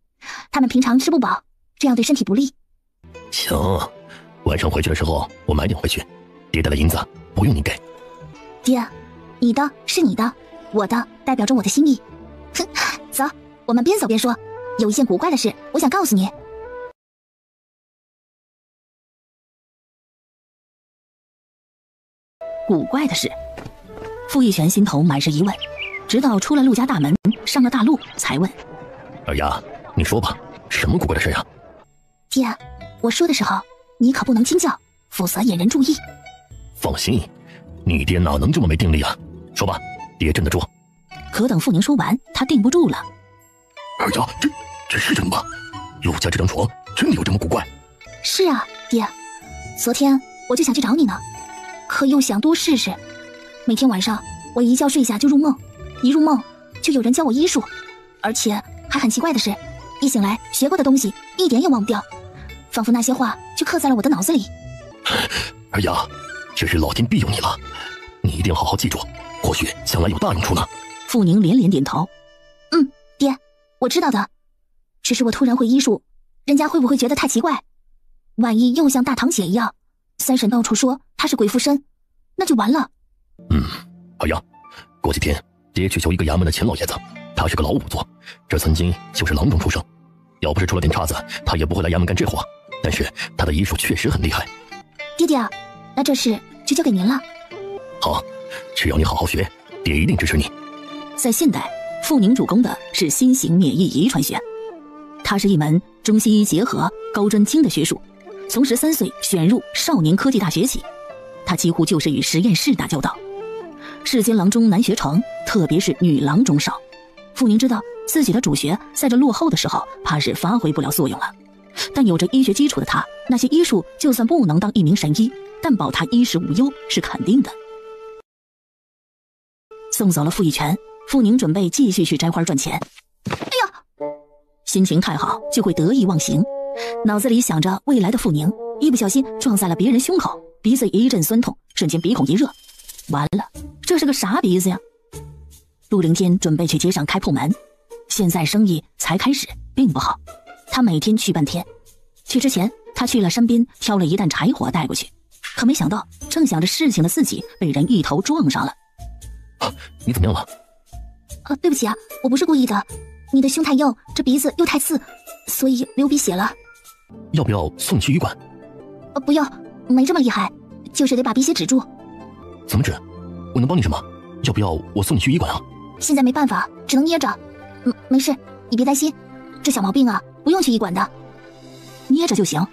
他们平常吃不饱，这样对身体不利。行，晚上回去的时候我买点回去，爹带的银子不用你给。爹，你的是你的，我的代表着我的心意。哼，走，我们边走边说，有一件古怪的事我想告诉你。古怪的事，傅逸泉心头满是疑问，直到出了陆家大门，上了大路，才问：二丫，你说吧，什么古怪的事啊？爹，我说的时候你可不能惊叫，否则引人注意。放心，你爹哪能这么没定力啊？说吧，爹镇得住。可等傅宁说完，他定不住了。二丫，这是真的吗？陆家这张床真的有这么古怪？是啊，爹，昨天我就想去找你呢，可又想多试试。每天晚上我一觉睡下就入梦，一入梦就有人教我医术，而且还很奇怪的是，一醒来学过的东西一点也忘不掉，仿佛那些话就刻在了我的脑子里。二丫，这是老天庇佑你了，你一定好好记住，或许将来有大用处呢。傅宁连连点头。爹，我知道的，只是我突然会医术，人家会不会觉得太奇怪？万一又像大堂姐一样，三婶到处说她是鬼附身，那就完了。二丫，过几天爹去求一个衙门的钱老爷子，他是个老仵作，这曾经就是郎中出生，要不是出了点岔子，他也不会来衙门干这活，但是他的医术确实很厉害。爹爹，那这事就交给您了。好，只要你好好学，爹一定支持你。在现代，傅宁主攻的是新型免疫遗传学，它是一门中西医结合、高专精的学术。从13岁选入少年科技大学起，他几乎就是与实验室打交道。世间郎中难学成，特别是女郎中少。傅宁知道自己的主学在这落后的时候，怕是发挥不了作用了。但有着医学基础的他，那些医术就算不能当一名神医，但保他衣食无忧是肯定的。送走了傅逸泉，傅宁准备继续去摘花赚钱。哎呀，心情太好就会得意忘形，脑子里想着未来的傅宁，一不小心撞在了别人胸口，鼻子一阵酸痛，瞬间鼻孔一热，完了，这是个啥鼻子呀？陆凌天准备去街上开铺门，现在生意才开始，并不好。他每天去半天，去之前他去了山边挑了一担柴火带过去，可没想到正想着事情的自己被人一头撞上了。你怎么样了？对不起啊，我不是故意的，你的胸太硬，这鼻子又太刺，所以流鼻血了。要不要送你去医馆？不要，没这么厉害，就是得把鼻血止住。怎么止？我能帮你什么？要不要我送你去医馆啊？现在没办法，只能捏着。没事，你别担心，这小毛病啊，不用去医馆的，捏着就行。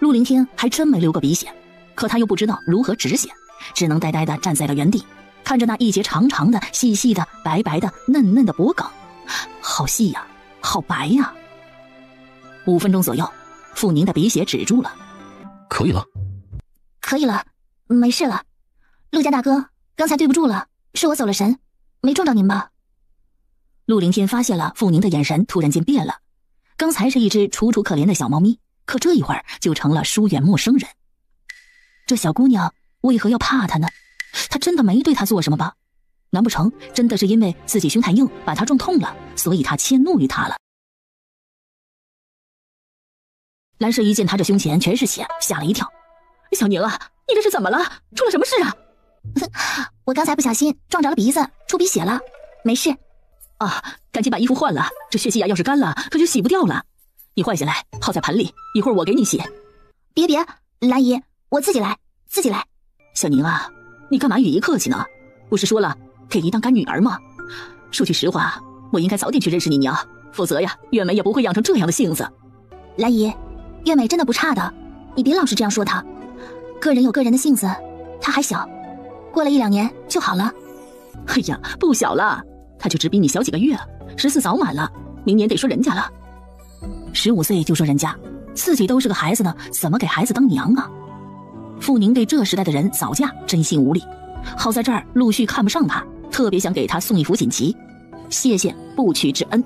陆凌天还真没流过鼻血，可他又不知道如何止血，只能呆呆地站在了原地，看着那一节长长的、细细的、白白的、嫩嫩的脖梗，好细呀，好白呀。5分钟左右，傅宁的鼻血止住了。可以了，可以了，没事了。陆家大哥，刚才对不住了，是我走了神，没撞到您吧？陆凌天发现了傅宁的眼神突然间变了，刚才是一只楚楚可怜的小猫咪，可这一会儿就成了疏远陌生人。这小姑娘为何要怕他呢？他真的没对他做什么吧？难不成真的是因为自己胸太硬把他撞痛了，所以他迁怒于他了？蓝氏一见他这胸前全是血，吓了一跳。小宁啊，你这是怎么了？出了什么事啊？我刚才不小心撞着了鼻子，出鼻血了，没事。啊，赶紧把衣服换了，这血迹呀要是干了，可就洗不掉了。你换下来，泡在盆里，一会儿我给你洗。别，兰姨，我自己来。小宁啊，你干嘛与姨客气呢？不是说了给姨当干女儿吗？说句实话，我应该早点去认识你娘，否则呀，月梅也不会养成这样的性子。兰姨，月美真的不差的，你别老是这样说她。个人有个人的性子，她还小，过了1-2年就好了。哎呀，不小了，她就只比你小几个月，14早满了，明年得说人家了。15岁就说人家，自己都是个孩子呢，怎么给孩子当娘啊？傅宁对这时代的人早嫁真心无力，好在这儿陆续看不上他，特别想给他送一幅锦旗，谢谢不娶之恩。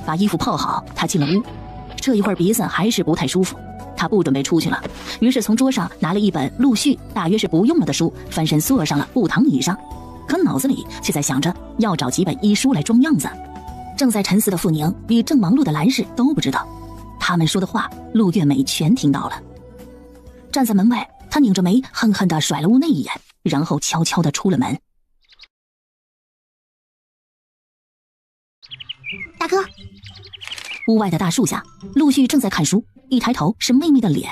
把衣服泡好，他进了屋。这一会儿鼻子还是不太舒服，他不准备出去了，于是从桌上拿了一本陆续大约是不用了的书，翻身坐上了布躺椅上，可脑子里却在想着要找几本医书来装样子。正在沉思的傅宁与正忙碌的兰氏都不知道，他们说的话陆月美全听到了。站在门外，他拧着眉恨恨地甩了屋内一眼，然后悄悄地出了门。大哥，屋外的大树下，陆续正在看书，一抬头是妹妹的脸。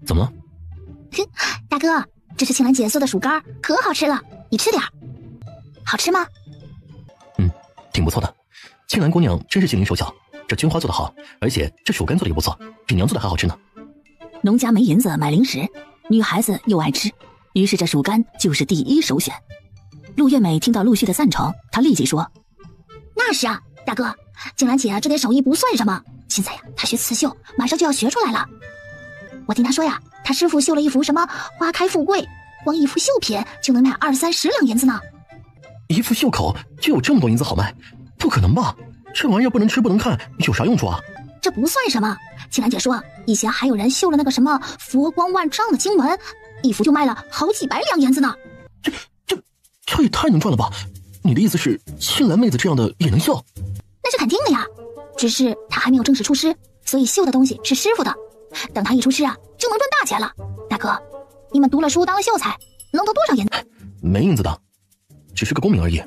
怎么了？大哥，这是青兰姐做的薯干，可好吃了，你吃点。好吃吗？挺不错的。青兰姑娘真是心灵手巧，这菌花做得好，而且这薯干做的也不错，比娘做的还好吃呢。农家没银子买零食，女孩子又爱吃，于是这薯干就是第一首选。陆月美听到陆续的赞成，她立即说：那是啊，大哥，青兰姐这点手艺不算什么，现在呀，她学刺绣，马上就要学出来了。我听她说呀，她师傅绣了一幅什么花开富贵，光一幅绣品就能卖20-30两银子呢。一副袖口就有这么多银子好卖？不可能吧，这玩意儿不能吃不能看，有啥用处啊？这不算什么，青兰姐说以前还有人绣了那个什么佛光万丈的经文，一幅就卖了好几百两银子呢。这也太能赚了吧？你的意思是青兰妹子这样的也能绣？那是肯定的呀，只是她还没有正式出师，所以绣的东西是师傅的，等她一出师啊，就能赚大钱了。大哥，你们读了书当了秀才，能得多少银子？没银子的，只是个功名而已。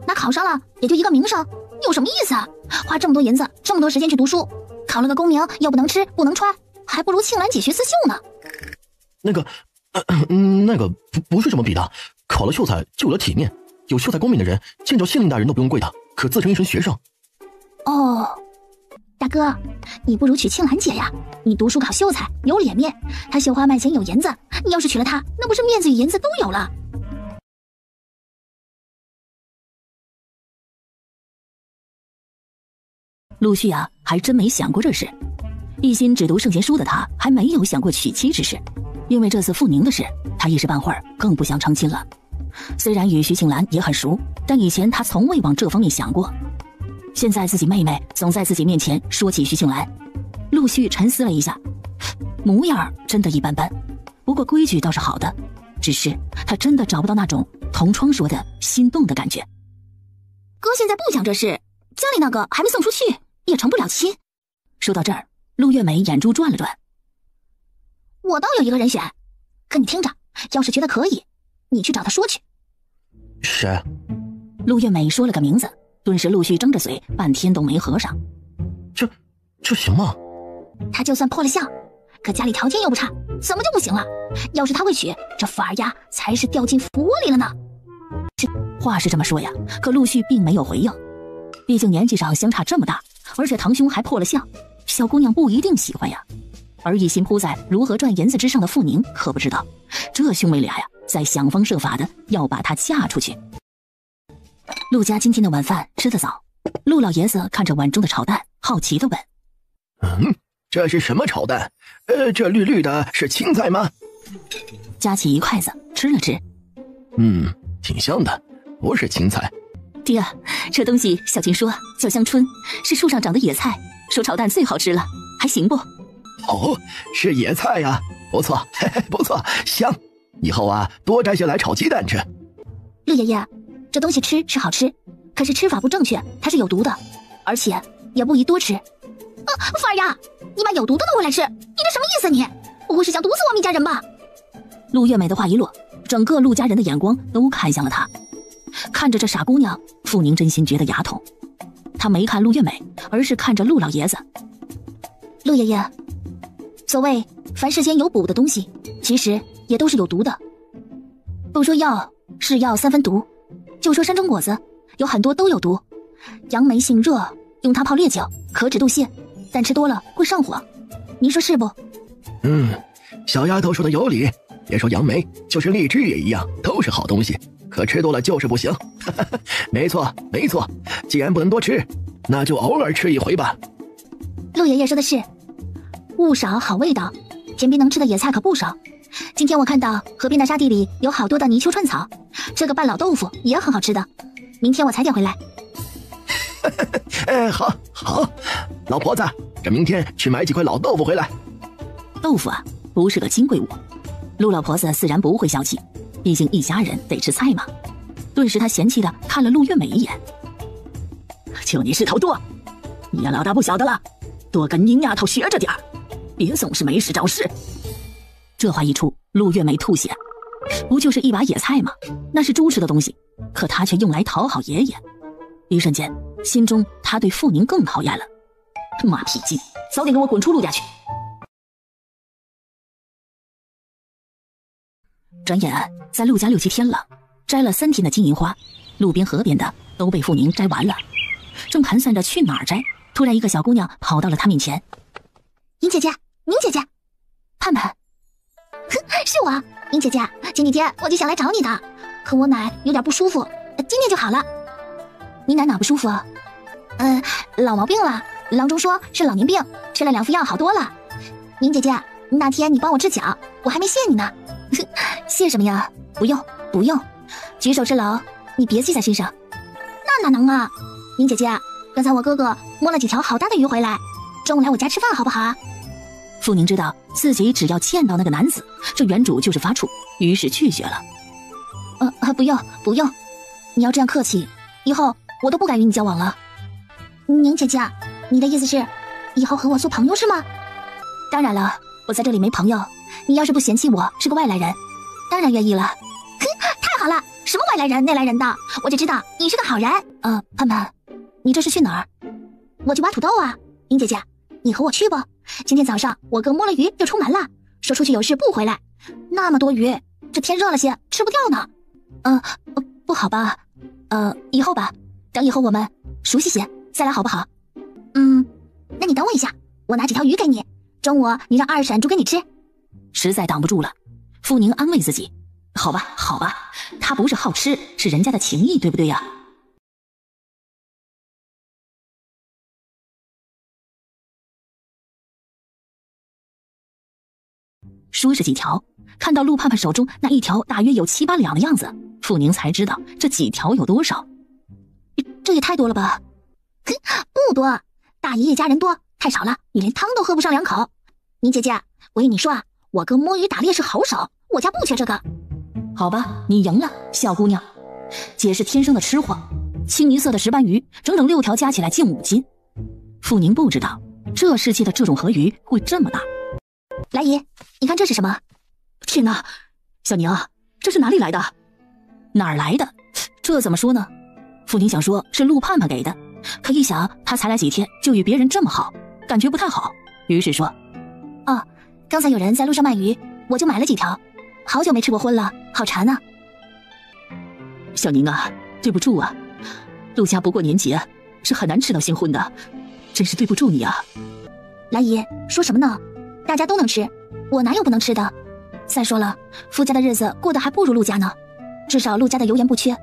那考上了也就一个名声，有什么意思啊？花这么多银子，这么多时间去读书，考了个功名又不能吃不能穿，还不如青兰姐学刺绣呢。那个不是这么比的，考了秀才就有了体面，有秀才功名的人见着县令大人都不用跪的，可自称一声学生。哦，大哥，你不如娶青兰姐呀，你读书考秀才有脸面，她绣花卖钱有银子，你要是娶了她，那不是面子与银子都有了。陆续啊，还真没想过这事。一心只读圣贤书的他，还没有想过娶妻之事。因为这次傅宁的事，他一时半会儿更不想成亲了。虽然与徐庆兰也很熟，但以前他从未往这方面想过。现在自己妹妹总在自己面前说起徐庆兰，陆续沉思了一下，模样真的一般般，不过规矩倒是好的，只是他真的找不到那种同窗说的心动的感觉。哥现在不讲这事，家里那个还没送出去，也成不了亲。说到这儿，陆月美眼珠转了转。我倒有一个人选，可你听着，要是觉得可以，你去找他说去。谁？陆月美说了个名字，顿时陆续张着嘴，半天都没合上。这行吗？他就算破了相，可家里条件又不差，怎么就不行了？要是他会娶，这富二丫才是掉进佛里了呢。这话是这么说呀，可陆续并没有回应。毕竟年纪上相差这么大，而且堂兄还破了相，小姑娘不一定喜欢呀。而一心扑在如何赚银子之上的傅宁可不知道，这兄妹俩呀，在想方设法的要把她嫁出去。陆家今天的晚饭吃得早，陆老爷子看着碗中的炒蛋，好奇地问：这是什么炒蛋？这绿绿的是青菜吗？夹起一筷子吃了吃，挺香的，不是青菜。爹，这东西小金说叫香椿，是树上长的野菜，说炒蛋最好吃了，还行不？哦，是野菜呀，不错，嘿嘿，不错，香。以后啊，多摘下来炒鸡蛋吃。陆爷爷，这东西吃是好吃，可是吃法不正确，它是有毒的，而且也不宜多吃。富二丫，你把有毒的弄回来吃，你这什么意思？你不会是想毒死我们一家人吧？陆月美的话一落，整个陆家人的眼光都看向了她。看着这傻姑娘，傅宁真心觉得牙痛。他没看陆月美，而是看着陆老爷子。陆爷爷，所谓凡世间有补的东西，其实也都是有毒的。不说药是药三分毒，就说山中果子，有很多都有毒。杨梅性热，用它泡烈酒可止肚泻，但吃多了会上火。您说是不？小丫头说的有理。别说杨梅，就是荔枝也一样，都是好东西，可吃多了就是不行。没错没错，既然不能多吃，那就偶尔吃一回吧。陆爷爷说的是，物少好味道，田边能吃的野菜可不少。今天我看到河边的沙地里有好多的泥鳅串草，这个拌老豆腐也很好吃的，明天我采点回来。好，老婆子，这明天去买几块老豆腐回来。豆腐啊，不是个金贵物。陆老婆子自然不会小气，毕竟一家人得吃菜嘛。顿时他嫌弃的看了陆月美一眼。就你事头多，你也老大不小的了，多跟您丫头学着点儿，别总是没事找事。这话一出，陆月美吐血。不就是一把野菜吗？那是猪吃的东西，可他却用来讨好爷爷。一瞬间，心中他对傅宁更讨厌了。马屁精，早点给我滚出陆家去！转眼在陆家6、7天了，摘了3天的金银花，路边河边的都被傅宁摘完了。正盘算着去哪儿摘，突然一个小姑娘跑到了他面前。宁姐姐，宁姐姐，盼盼，是我，宁姐姐，前几天我就想来找你的，可我奶有点不舒服，今天就好了。你奶哪不舒服啊？老毛病了，郎中说是老年病，吃了2副药好多了。宁姐姐，那天你帮我治脚，我还没谢你呢。谢什么呀？不用，举手之劳，你别记在心上。那哪能啊？宁姐姐，刚才我哥哥摸了几条好大的鱼回来，中午来我家吃饭好不好啊？傅宁知道自己只要见到那个男子，这原主就是发怵，于是拒绝了。不用，你要这样客气，以后我都不敢与你交往了。宁姐姐，你的意思是以后和我做朋友是吗？当然了，我在这里没朋友，你要是不嫌弃我是个外来人，当然愿意了。太好了，什么外来人内来人的，我就知道你是个好人。盼盼，你这是去哪儿？我去挖土豆啊。宁姐姐，你和我去不？今天早上我哥摸了鱼就出门了，说出去有事不回来，那么多鱼，这天热了些，吃不掉呢。不好吧？以后吧，等以后我们熟悉些再来好不好？那你等我一下，我拿几条鱼给你，中午你让二婶煮给你吃。实在挡不住了，傅宁安慰自己，好吧，他不是好吃，是人家的情谊，对不对呀？说是几条，看到陆盼盼手中那一条大约有7、8两的样子，傅宁才知道这几条有多少。这也太多了吧？不多，大爷一家人多，太少了，你连汤都喝不上2口。宁姐姐，我跟你说啊，我哥摸鱼打猎是好手，我家不缺这个。好吧，你赢了，小姑娘。姐是天生的吃货，清一色的石斑鱼，整整6条加起来近5斤。傅宁不知道，这世界的这种河鱼会这么大。来姨，你看这是什么？天哪，小宁，这是哪里来的？哪儿来的？这怎么说呢？傅宁想说是陆盼盼给的，可一想他才来几天就与别人这么好，感觉不太好，于是说：刚才有人在路上卖鱼，我就买了几条，好久没吃过荤了，好馋啊。小宁啊，对不住啊，陆家不过年节，是很难吃到新荤的，真是对不住你啊。来姨，说什么呢？大家都能吃，我哪有不能吃的？再说了，傅家的日子过得还不如陆家呢，至少陆家的油盐不缺，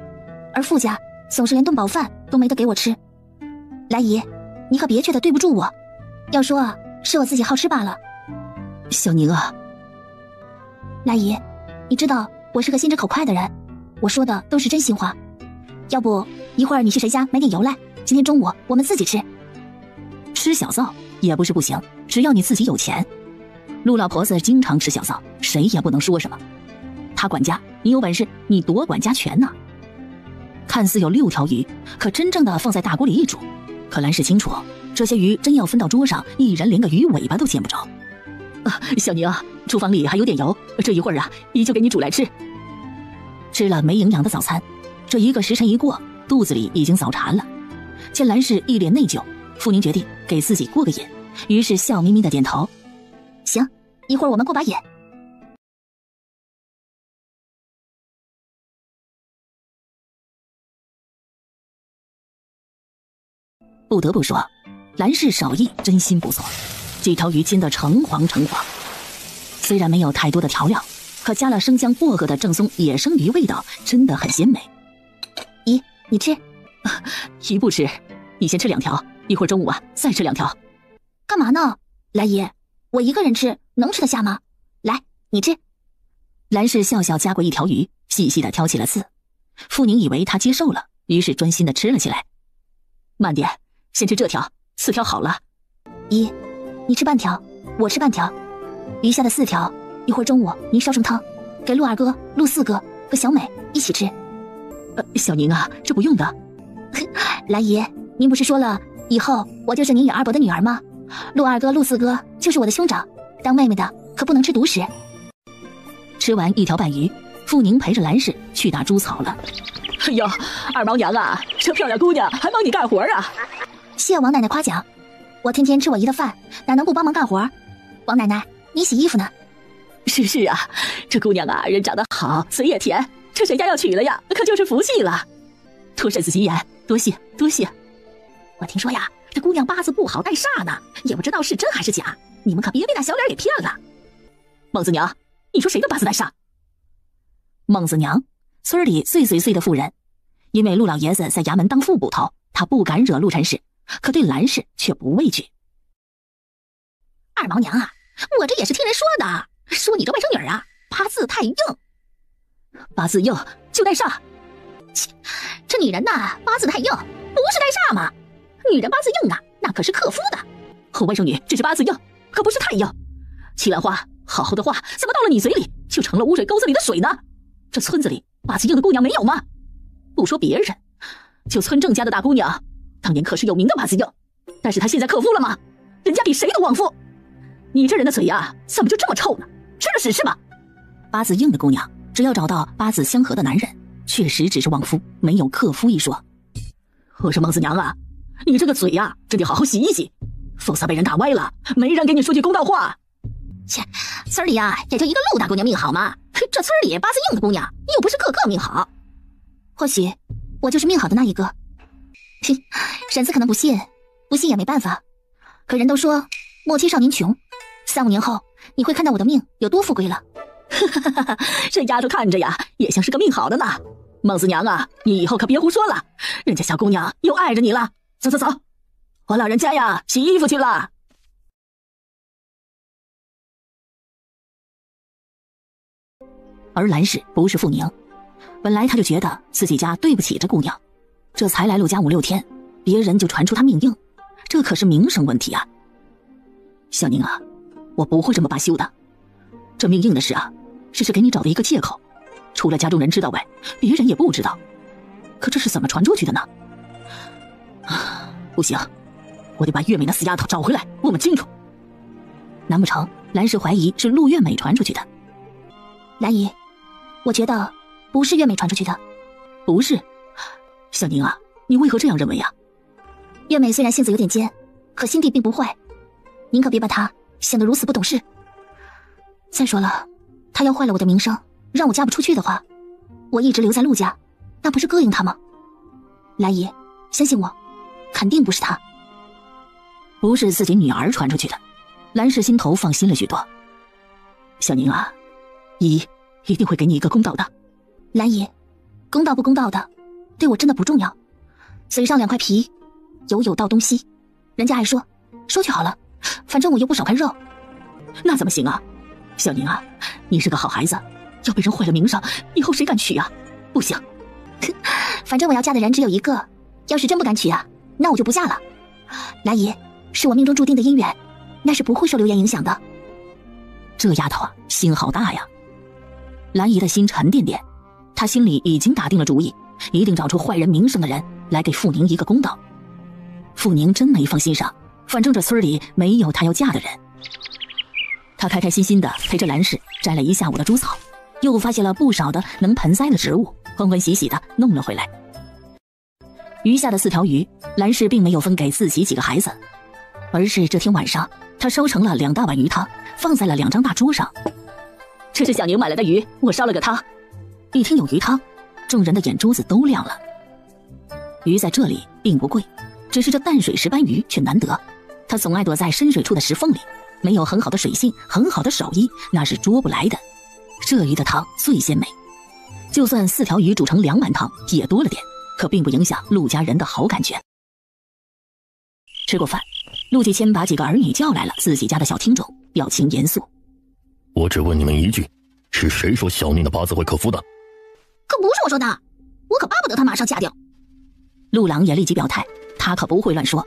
而傅家总是连顿饱饭都没得给我吃。来姨，你可别觉得对不住我，要说啊，是我自己好吃罢了。小宁啊，来姨，你知道我是个心直口快的人，我说的都是真心话。要不一会儿你去谁家买点油来，今天中午我们自己吃。吃小灶也不是不行，只要你自己有钱。陆老婆子经常吃小灶，谁也不能说什么。她管家，你有本事你夺管家权呢。看似有6条鱼，可真正的放在大锅里一煮，可蓝氏清楚，这些鱼真要分到桌上，一人连个鱼尾巴都见不着。小宁啊，厨房里还有点油，这一会儿啊，姨就给你煮来吃。吃了没营养的早餐，这1个时辰一过，肚子里已经早馋了。见兰氏一脸内疚，傅宁决定给自己过个瘾，于是笑眯眯的点头：“行，一会儿我们过把瘾。”不得不说，兰氏手艺真心不错，几条鱼煎得橙黄。虽然没有太多的调料，可加了生姜薄荷的正宗野生鱼味道真的很鲜美。姨，你吃？姨不吃，你先吃2条，一会儿中午再吃2条。干嘛呢？兰姨，我一个人吃能吃得下吗？来，你吃。兰氏笑笑夹过一条鱼，细细的挑起了刺。傅宁以为他接受了，于是专心的吃了起来。慢点，先吃这条，刺条好了。姨，你吃半条，我吃半条，余下的4条，一会儿中午您烧成汤，给陆二哥、陆四哥和小美一起吃。小宁这不用的。兰姨，您不是说了以后我就是您与二伯的女儿吗？陆二哥、陆四哥就是我的兄长，当妹妹的可不能吃独食。吃完1条半鱼，傅宁陪着兰氏去打猪草了。哎呦，二毛娘这漂亮姑娘还帮你干活谢王奶奶夸奖，我天天吃我姨的饭，哪能不帮忙干活？王奶奶，你洗衣服呢？是这姑娘人长得好，嘴也甜，这谁家要娶了呀，可就是福气了。托婶子吉言，多谢。我听说这姑娘八字不好，带煞呢，也不知道是真还是假，你们可别被那小脸给骗了。孟子娘，你说谁的八字带煞？孟子娘，村里最的妇人，因为陆老爷子在衙门当副捕头，他不敢惹陆陈氏，可对兰氏却不畏惧。二毛娘我这也是听人说的，说你这外甥女八字太硬。八字硬就带煞？切，这女人八字太硬，不是带煞吗？女人八字硬那可是克夫的。我外甥女只是八字硬，可不是太硬。齐兰花，好好的话怎么到了你嘴里就成了污水沟子里的水呢？这村子里八字硬的姑娘没有吗？不说别人，就村郑家的大姑娘，当年可是有名的八字硬，但是她现在克夫了吗？人家比谁都旺夫。你这人的嘴怎么就这么臭呢？吃了屎是吧？八字硬的姑娘，只要找到八字相合的男人，确实只是旺夫，没有克夫一说。我说孟子娘你这个嘴真得好好洗一洗，否则被人打歪了，没人给你说句公道话。切，村里也就一个陆大姑娘命好吗？这村里八字硬的姑娘又不是个个命好。或许我就是命好的那一个。婶子可能不信也没办法。可人都说莫欺少年穷，3、5年后你会看到我的命有多富贵了。这丫头看着也像是个命好的呢。孟子娘你以后可别胡说了，人家小姑娘又爱着你了。走，我老人家洗衣服去了。而兰氏不是傅宁，本来他就觉得自己家对不起这姑娘，这才来陆家5、6天，别人就传出他命硬，这可是名声问题小宁我不会这么罢休的。这命硬的事只是给你找的一个借口，除了家中人知道外，别人也不知道。可这是怎么传出去的呢？不行，我得把月美那死丫头找回来，问问清楚。难不成兰氏怀疑是陆月美传出去的？兰姨，我觉得不是月美传出去的。不是？小宁你为何这样认为月美虽然性子有点尖，可心地并不坏，您可别把她想得如此不懂事。再说了，她要坏了我的名声，让我嫁不出去的话，我一直留在陆家，那不是膈应她吗？兰姨，相信我，肯定不是她。不是自己女儿传出去的，兰氏心头放心了许多。小宁姨一定会给你一个公道的。兰姨，公道不公道的，对我真的不重要。嘴上2块皮，有道东西，人家爱说就好了，反正我又不少块肉。那怎么行小宁你是个好孩子，要被人坏了名声，以后谁敢娶不行。反正我要嫁的人只有一个，要是真不敢娶那我就不嫁了。兰姨，是我命中注定的姻缘，那是不会受流言影响的。这丫头心好大呀。兰姨的心沉甸甸，她心里已经打定了主意，一定找出坏人名声的人来给傅宁一个公道。傅宁真没放心上，反正这村里没有她要嫁的人。她开开心心的陪着兰氏摘了一下午的猪草，又发现了不少的能盆栽的植物，欢欢喜喜的弄了回来。余下的4条鱼，兰氏并没有分给自己几个孩子，而是这天晚上，她烧成了2大碗鱼汤，放在了2张大桌上。这是小宁买来的鱼，我烧了个汤。一听有鱼汤，众人的眼珠子都亮了。鱼在这里并不贵，只是这淡水石斑鱼却难得。它总爱躲在深水处的石缝里，没有很好的水性，很好的手艺，那是捉不来的。这鱼的汤最鲜美，就算4条鱼煮成2碗汤也多了点，可并不影响陆家人的好感觉。吃过饭，陆继谦把几个儿女叫来了自己家的小厅中，表情严肃。我只问你们一句，是谁说小宁的八字会克夫的？可不是我说的，我可巴不得她马上嫁掉。陆郎也立即表态，他可不会乱说。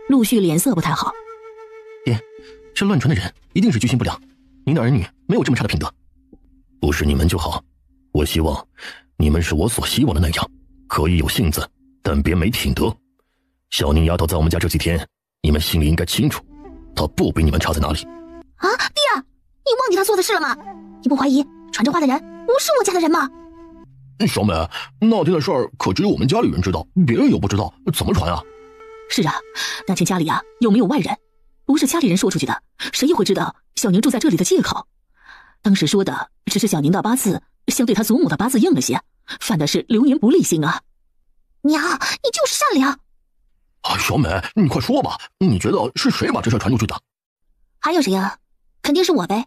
陆续脸色不太好。爹，这乱传的人一定是居心不良，您的儿女没有这么差的品德。不是你们就好，我希望你们是我所希望的那样，可以有性子，但别没品德。小宁丫头在我们家这几天，你们心里应该清楚，她不比你们差在哪里。啊，爹，你忘记她做的事了吗？你不怀疑传这话的人不是我家的人吗？小美，那天的事儿可只有我们家里人知道，别人又不知道，怎么传啊？是啊，那天家里啊又没有外人，不是家里人说出去的，谁又会知道小宁住在这里的借口？当时说的只是小宁的八字相对他祖母的八字硬了些，犯的是流年不利星啊。娘，你就是善良。啊，小美，你快说吧，你觉得是谁把这事传出去的？还有谁啊？肯定是我呗。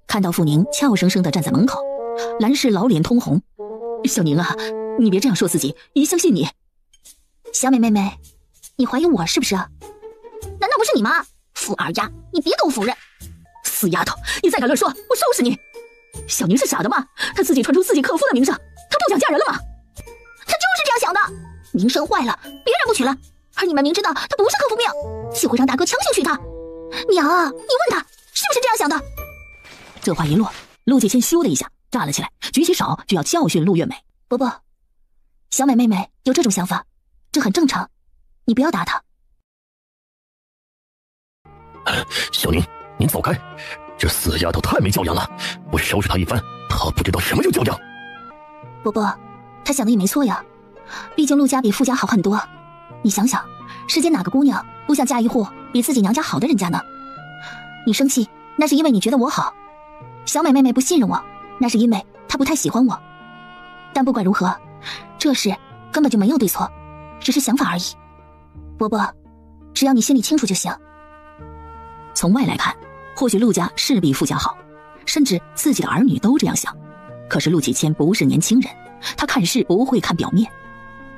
看到傅宁俏生生地站在门口，兰氏老脸通红。小宁啊，你别这样说自己，姨相信你。小美妹妹，你怀疑我是不是？难道不是你吗？傅二丫，你别给我否认！死丫头，你再敢乱说，我收拾你！小宁是傻的吗？她自己传出自己克夫的名声，她不想嫁人了吗？她就是这样想的，名声坏了，别人不娶了，而你们明知道她不是克夫命，就会让大哥强行娶她。娘，你问她是不是这样想的？这话一落，陆继谦咻的一下站了起来，举起手就要教训陆月美。伯伯，小美妹妹有这种想法，这很正常，你不要打她。小宁，您走开，这死丫头太没教养了，我收拾她一番，她不知道什么叫教养。伯伯，她想的也没错呀，毕竟陆家比傅家好很多，你想想，世间哪个姑娘不想嫁一户比自己娘家好的人家呢？你生气那是因为你觉得我好，小美妹妹不信任我，那是因为她不太喜欢我。但不管如何，这事根本就没有对错，只是想法而已。伯伯，只要你心里清楚就行。从外来看，或许陆家是比傅家好，甚至自己的儿女都这样想。可是陆继谦不是年轻人，他看事不会看表面，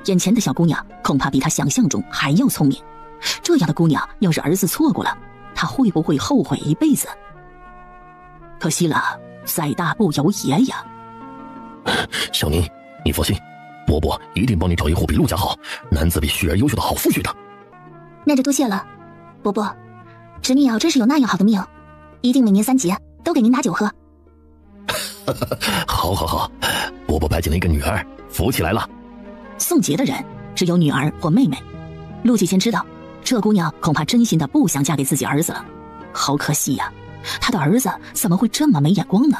眼前的小姑娘恐怕比他想象中还要聪明。这样的姑娘要是儿子错过了，他会不会后悔一辈子？可惜了，在大不由爷呀。小宁，你放心，伯伯一定帮你找一户比陆家好、男子比旭儿优秀的好夫婿的。那就多谢了，伯伯。侄女要真是有那样好的命，一定每年3节都给您拿酒喝。好好好，伯伯拜见了一个女儿，福气来了。送节的人只有女儿或妹妹。陆继谦知道，这姑娘恐怕真心的不想嫁给自己儿子了。好可惜呀，他的儿子怎么会这么没眼光呢？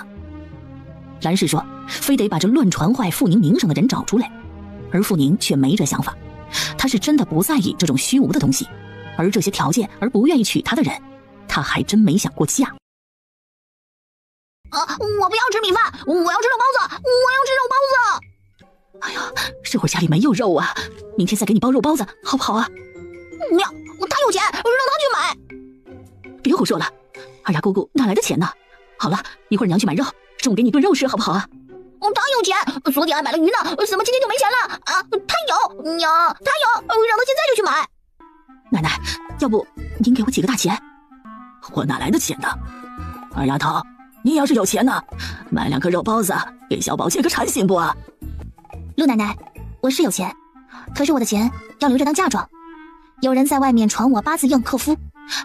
兰氏说，非得把这乱传坏傅宁名声的人找出来，而傅宁却没这想法，他是真的不在意这种虚无的东西。而这些条件而不愿意娶她的人，他还真没想过嫁。我不要吃米饭，我要吃肉包子，我要吃肉包子。哎呀，这会儿家里没有肉啊，明天再给你包肉包子，好不好啊？娘，他有钱，让他去买。别胡说了，二丫姑姑哪来的钱呢？好了，一会儿娘去买肉，中午给你炖肉吃，好不好啊？他有钱，昨天还买了鱼呢，怎么今天就没钱了啊？他有，娘，他有，让他现在就去买。奶奶，要不您给我几个大钱？我哪来的钱呢？二丫头，你要是有钱呢，买2个肉包子给小宝解个馋行不啊？陆奶奶，我是有钱，可是我的钱要留着当嫁妆。有人在外面传我八字硬克夫，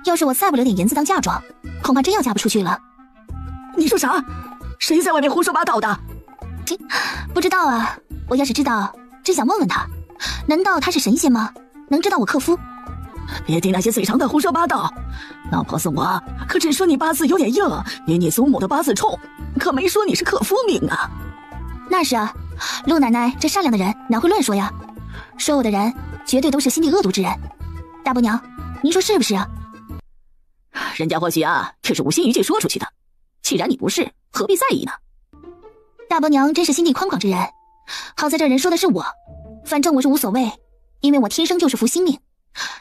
要是我再不留点银子当嫁妆，恐怕真要嫁不出去了。你说啥？谁在外面胡说八道的？不知道啊，我要是知道，真想问问他，难道他是神仙吗？能知道我克夫？别听那些嘴长的胡说八道，老婆子我可只说你八字有点硬，比你祖母的八字冲，可没说你是克夫命啊。那是啊，陆奶奶这善良的人哪会乱说呀？说我的人绝对都是心地恶毒之人。大伯娘，您说是不是啊？人家或许只是无心一句说出去的，既然你不是，何必在意呢？大伯娘真是心地宽广之人，好在这人说的是我，反正我是无所谓，因为我天生就是福星命。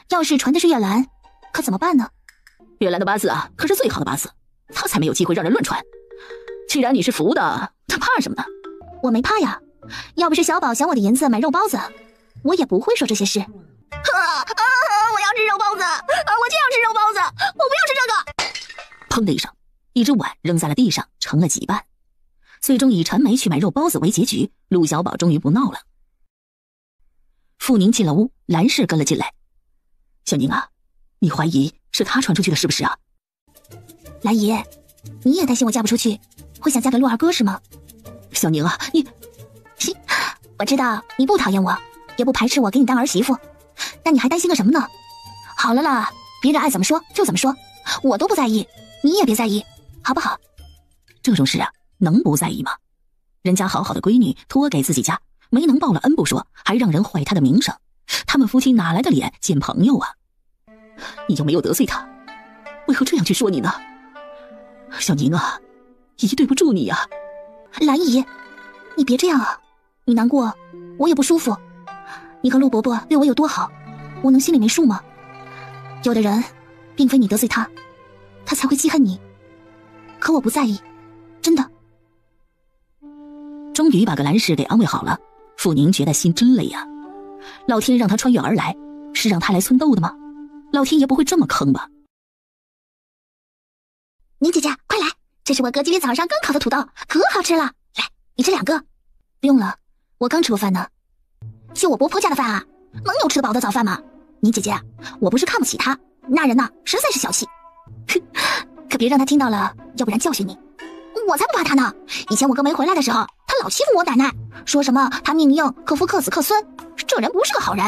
要是传的是月兰，可怎么办呢？月兰的八字可是最好的八字，她才没有机会让人乱传。既然你是福的，她怕什么呢？我没怕呀，要不是小宝想我的银子买肉包子，我也不会说这些事。我要吃肉包子，我就要吃肉包子，我不要吃这个。砰的一声，一只碗扔在了地上，成了几瓣。最终以陈梅去买肉包子为结局，陆小宝终于不闹了。傅宁进了屋，兰氏跟了进来。小宁啊，你怀疑是他传出去的是不是啊？兰姨，你也担心我嫁不出去，会想嫁给陆二哥是吗？小宁啊，你我知道你不讨厌我，也不排斥我给你当儿媳妇，但你还担心个什么呢？好了啦，别人爱怎么说就怎么说，我都不在意，你也别在意，好不好？这种事能不在意吗？人家好好的闺女托给自己家，没能报了恩不说，还让人坏她的名声，他们夫妻哪来的脸见朋友啊？你又没有得罪他，为何这样去说你呢？小宁啊，姨对不住你啊。兰姨，你别这样啊，你难过我也不舒服。你和陆伯伯对我有多好，我能心里没数吗？有的人并非你得罪他，他才会记恨你，可我不在意，真的。终于把个兰氏给安慰好了，傅宁觉得心真累啊。老天让他穿越而来，是让他来寸斗的吗？老天爷不会这么坑吧？宁姐姐快来，这是我哥今天早上刚烤的土豆，可好吃了，来你吃2个。不用了，我刚吃过饭呢。就我伯婆家的饭能有吃得饱的早饭吗？宁姐姐，我不是看不起他，那人实在是小气。可别让他听到了，要不然教训你。我才不怕他呢，以前我哥没回来的时候，他老欺负我奶奶，说什么他命硬，克夫克子克孙，这人不是个好人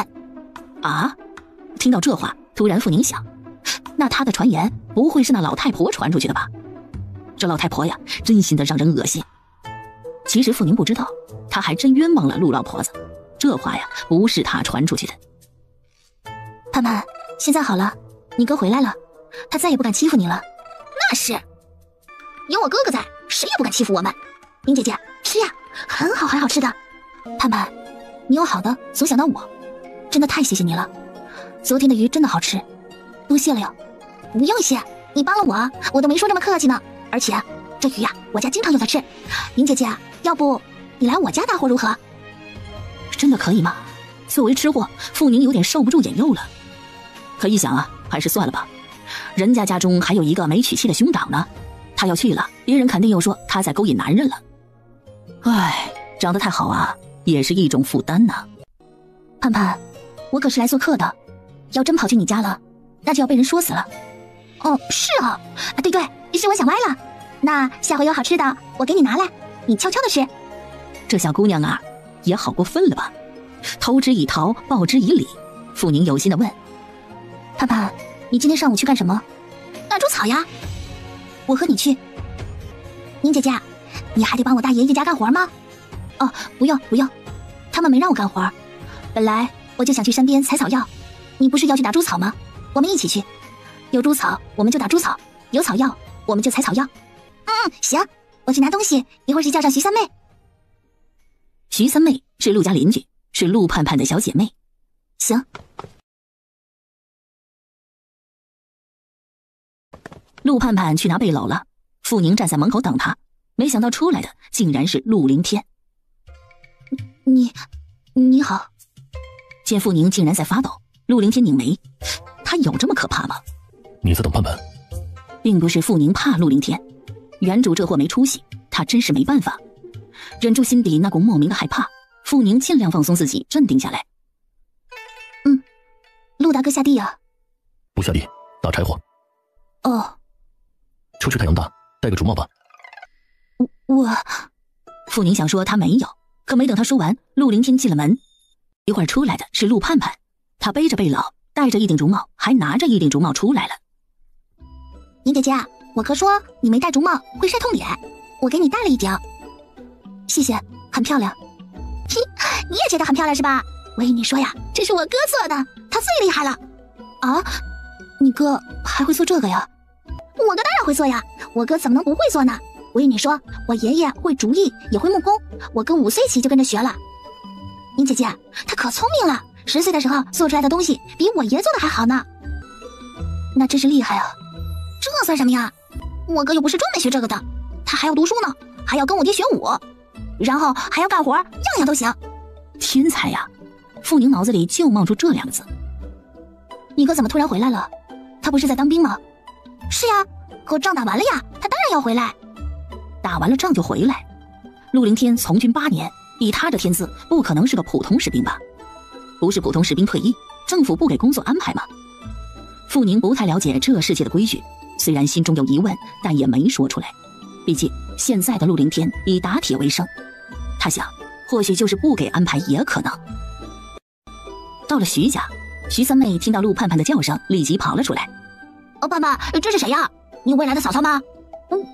啊。听到这话，突然傅宁想，那他的传言不会是那老太婆传出去的吧？这老太婆呀，真心的让人恶心。其实傅宁不知道，他还真冤枉了陆老婆子，这话呀不是他传出去的。盼盼，现在好了，你哥回来了，他再也不敢欺负你了。那是，有我哥哥在，谁也不敢欺负我们。宁姐姐吃呀，很好很好吃的。盼盼，你有好的总想到我，真的太谢谢你了。昨天的鱼真的好吃，多谢了哟。不用谢，你帮了我都没说这么客气呢。而且这鱼我家经常有的吃。宁姐姐，要不你来我家大伙如何？真的可以吗？作为吃货，傅宁有点受不住引诱了。可一想还是算了吧。人家家中还有一个没娶妻的兄长呢，他要去了，别人肯定又说他在勾引男人了。唉，长得太好也是一种负担呢。盼盼，我可是来做客的，要真跑去你家了，那就要被人说死了。哦，是对，是我想歪了。那下回有好吃的，我给你拿来，你悄悄的吃。这小姑娘也好过分了吧？投之以桃，报之以李。傅宁有心的问：盼盼，你今天上午去干什么？捉草呀。我和你去。宁姐姐，你还得帮我大爷爷家干活吗？哦，不用，他们没让我干活。本来我就想去山边采草药，你不是要去打猪草吗？我们一起去，有猪草我们就打猪草，有草药我们就采草药。行，我去拿东西，一会儿去叫上徐三妹。徐三妹是陆家邻居，是陆盼盼的小姐妹。行。陆盼盼去拿背篓了，傅宁站在门口等他，没想到出来的竟然是陆凌天。你好。见傅宁竟然在发抖，陆凌天拧眉，他有这么可怕吗？你在等盼盼？并不是傅宁怕陆凌天，原主这货没出息，他真是没办法，忍住心底那股莫名的害怕。傅宁尽量放松自己，镇定下来。陆大哥下地啊？不下地，打柴火。哦。出去太阳大，戴个竹帽吧。傅宁想说他没有，可没等他说完，陆凌天进了门。一会儿出来的是陆盼盼，他背着背篓，戴着一顶竹帽，还拿着一顶竹帽出来了。宁姐姐，我哥说你没戴竹帽会晒痛脸，我给你戴了一顶。谢谢，很漂亮。你也觉得很漂亮是吧？我跟你说呀，这是我哥做的，他最厉害了。啊，你哥还会做这个呀？我哥当然会做呀，我哥怎么能不会做呢？我跟你说，我爷爷会竹艺，也会木工，我哥5岁起就跟着学了。宁姐姐，他可聪明了，10岁的时候做出来的东西比我爷做的还好呢。那真是厉害啊！这算什么呀？我哥又不是专门学这个的，他还要读书呢，还要跟我爹学舞，然后还要干活，样样都行。天才呀！傅宁脑子里就冒出这2个字。你哥怎么突然回来了？他不是在当兵吗？是呀，可仗打完了呀，他当然要回来。打完了仗就回来？陆凌天从军8年，以他的天资，不可能是个普通士兵吧？不是普通士兵退役，政府不给工作安排吗？傅宁不太了解这世界的规矩，虽然心中有疑问，但也没说出来。毕竟现在的陆凌天以打铁为生，他想，或许就是不给安排也可能。到了徐家，徐三妹听到陆盼盼的叫声，立即跑了出来。盼盼，这是谁呀？你未来的嫂嫂吗？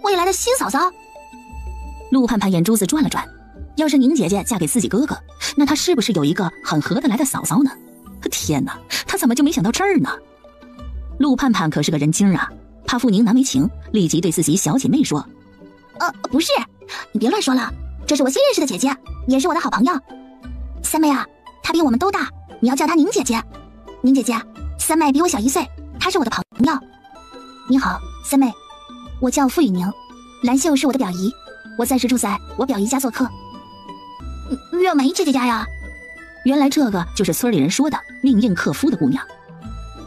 未来的新嫂嫂？陆盼盼眼珠子转了转，要是宁姐姐嫁给自己哥哥，那她是不是有一个很合得来的嫂嫂呢？天哪，她怎么就没想到这儿呢？陆盼盼可是个人精啊，怕傅宁难为情，立即对自己小姐妹说：不是，你别乱说了，这是我新认识的姐姐，也是我的好朋友。三妹啊，她比我们都大，你要叫她宁姐姐。宁姐姐，三妹比我小1岁，她是我的朋友。你好，三妹，我叫傅雨宁，兰秀是我的表姨，我暂时住在我表姨家做客。月梅姐姐家呀？原来这个就是村里人说的命硬克夫的姑娘。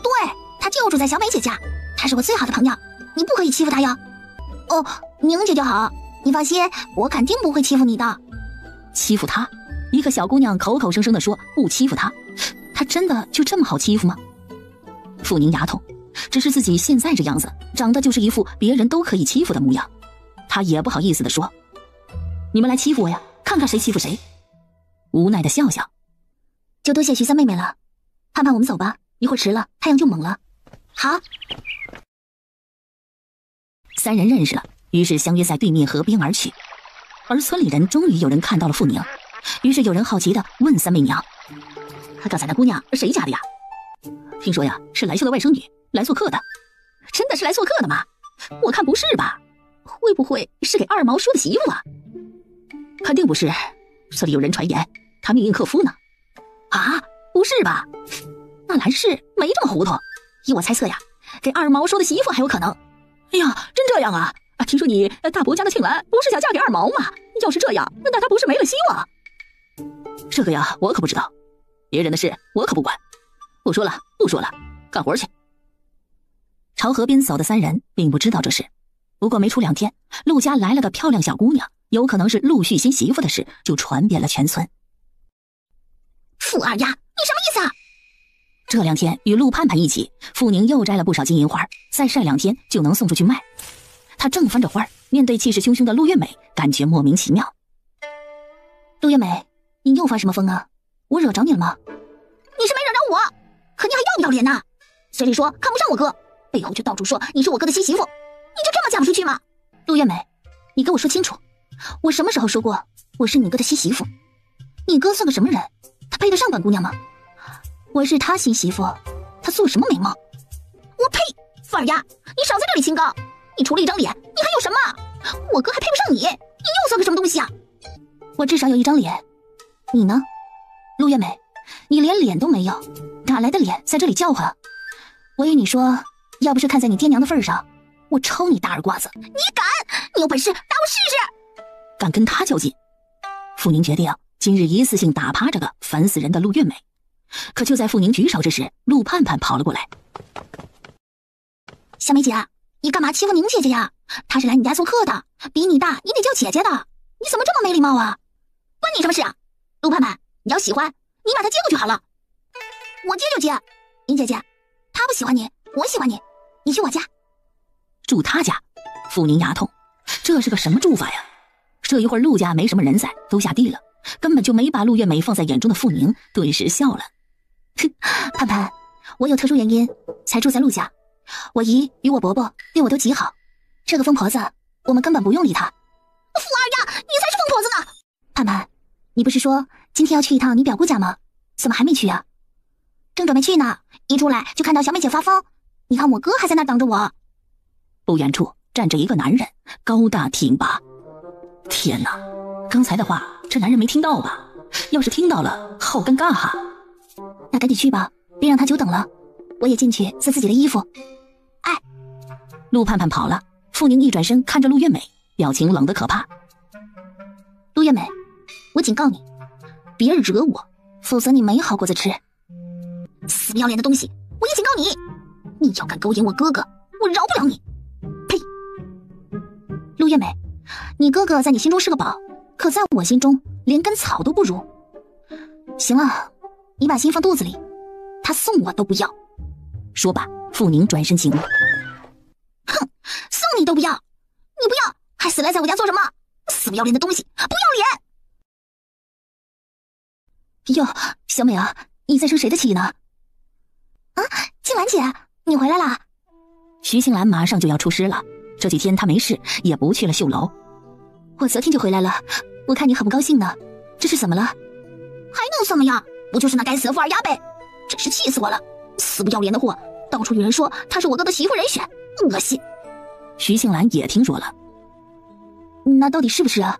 对，她就住在小美姐家，她是我最好的朋友，你不可以欺负她哟。哦，宁姐就好，你放心，我肯定不会欺负你的。欺负她？一个小姑娘口口声声地说不欺负她，她真的就这么好欺负吗？傅宁牙痛，只是自己现在这样子，长得就是一副别人都可以欺负的模样，他也不好意思地说：你们来欺负我呀，看看谁欺负谁。无奈地笑笑，就多谢徐三妹妹了。盼盼，我们走吧，一会儿迟了太阳就猛了。好。3人认识了，于是相约在对面河边而去。而村里人终于有人看到了傅宁，于是有人好奇地问三妹娘：刚才那姑娘谁家的呀？听说呀是来秀的外甥女，来做客的。真的是来做客的吗？我看不是吧，会不会是给二毛说的媳妇啊？肯定不是，这里有人传言她命硬克夫呢。啊，不是吧？那兰氏没这么糊涂，依我猜测呀，给二毛说的媳妇还有可能。哎呀，真这样啊？听说你大伯家的庆兰不是想嫁给二毛吗？要是这样，那她不是没了希望？这个呀，我可不知道，别人的事我可不管。不说了，不说了，干活去。朝河边走的3人并不知道这事，不过没出2天，陆家来了个漂亮小姑娘，有可能是陆续新媳妇的事就传遍了全村。傅二丫，你什么意思啊？这2天与陆盼盼一起，傅宁又摘了不少金银花，再晒2天就能送出去卖。她正翻着花，面对气势汹汹的陆月美，感觉莫名其妙。陆月美，你又发什么疯啊？我惹着你了吗？你是没惹着我，可你还要不要脸呢？嘴里说看不上我哥，背后却到处说你是我哥的新媳妇，你就这么嫁不出去吗？陆月美，你跟我说清楚，我什么时候说过我是你哥的新媳妇？你哥算个什么人？他配得上本姑娘吗？我是他新媳妇，他做什么美貌？我呸！傅二丫，你少在这里清高，你除了一张脸，你还有什么？我哥还配不上你，你又算个什么东西啊？我至少有1张脸，你呢？陆月美，你连脸都没有，哪来的脸在这里叫唤？我与你说，要不是看在你爹娘的份上，我抽你大耳刮子！你敢？你有本事打我试试！敢跟他较劲？傅宁决定今日一次性打趴这个烦死人的陆月美。可就在傅宁举手之时，陆盼盼跑了过来。小美姐，你干嘛欺负宁姐姐呀？她是来你家做客的，比你大，你得叫姐姐的。你怎么这么没礼貌啊？关你什么事啊？陆盼盼，你要喜欢，你把她接过去好了。我接就接。宁姐姐，她不喜欢你，我喜欢你，你去我家。住他家？傅宁牙痛，这是个什么住法呀？这一会儿陆家没什么人在，都下地了，根本就没把陆月美放在眼中的傅宁顿时笑了。哼，盼盼，我有特殊原因才住在陆家，我姨与我伯伯对我都极好，这个疯婆子我们根本不用理她。傅二丫，你才是疯婆子呢！盼盼，你不是说今天要去一趟你表姑家吗？怎么还没去啊？正准备去呢，一出来就看到小美姐发疯。你看我哥还在那等着我。不远处站着一个男人，高大挺拔。天哪，刚才的话这男人没听到吧？要是听到了，好尴尬哈。那赶紧去吧，别让他久等了。我也进去撕自己的衣服。哎，陆盼盼跑了，傅宁一转身看着陆月美，表情冷得可怕。陆月美，我警告你，别惹我，否则你没好果子吃。死不要脸的东西，我也警告你，你要敢勾引我哥哥，我饶不了你。呸！陆月美，你哥哥在你心中是个宝，可在我心中连根草都不如。行了，你把心放肚子里，他送我都不要。说罢，傅宁转身进屋。哼，送你都不要，你不要，还死赖在我家做什么？死不要脸的东西，不要脸！哟，小美啊，你在生谁的气呢？啊，静兰姐，你回来啦！徐静兰马上就要出师了，这几天她没事，也不去了绣楼。我昨天就回来了，我看你很不高兴呢，这是怎么了？还能怎么样？不就是那该死的富二丫呗！真是气死我了！死不要脸的货，到处与人说她是我哥的媳妇人选，恶心！徐静兰也听说了。那到底是不是啊？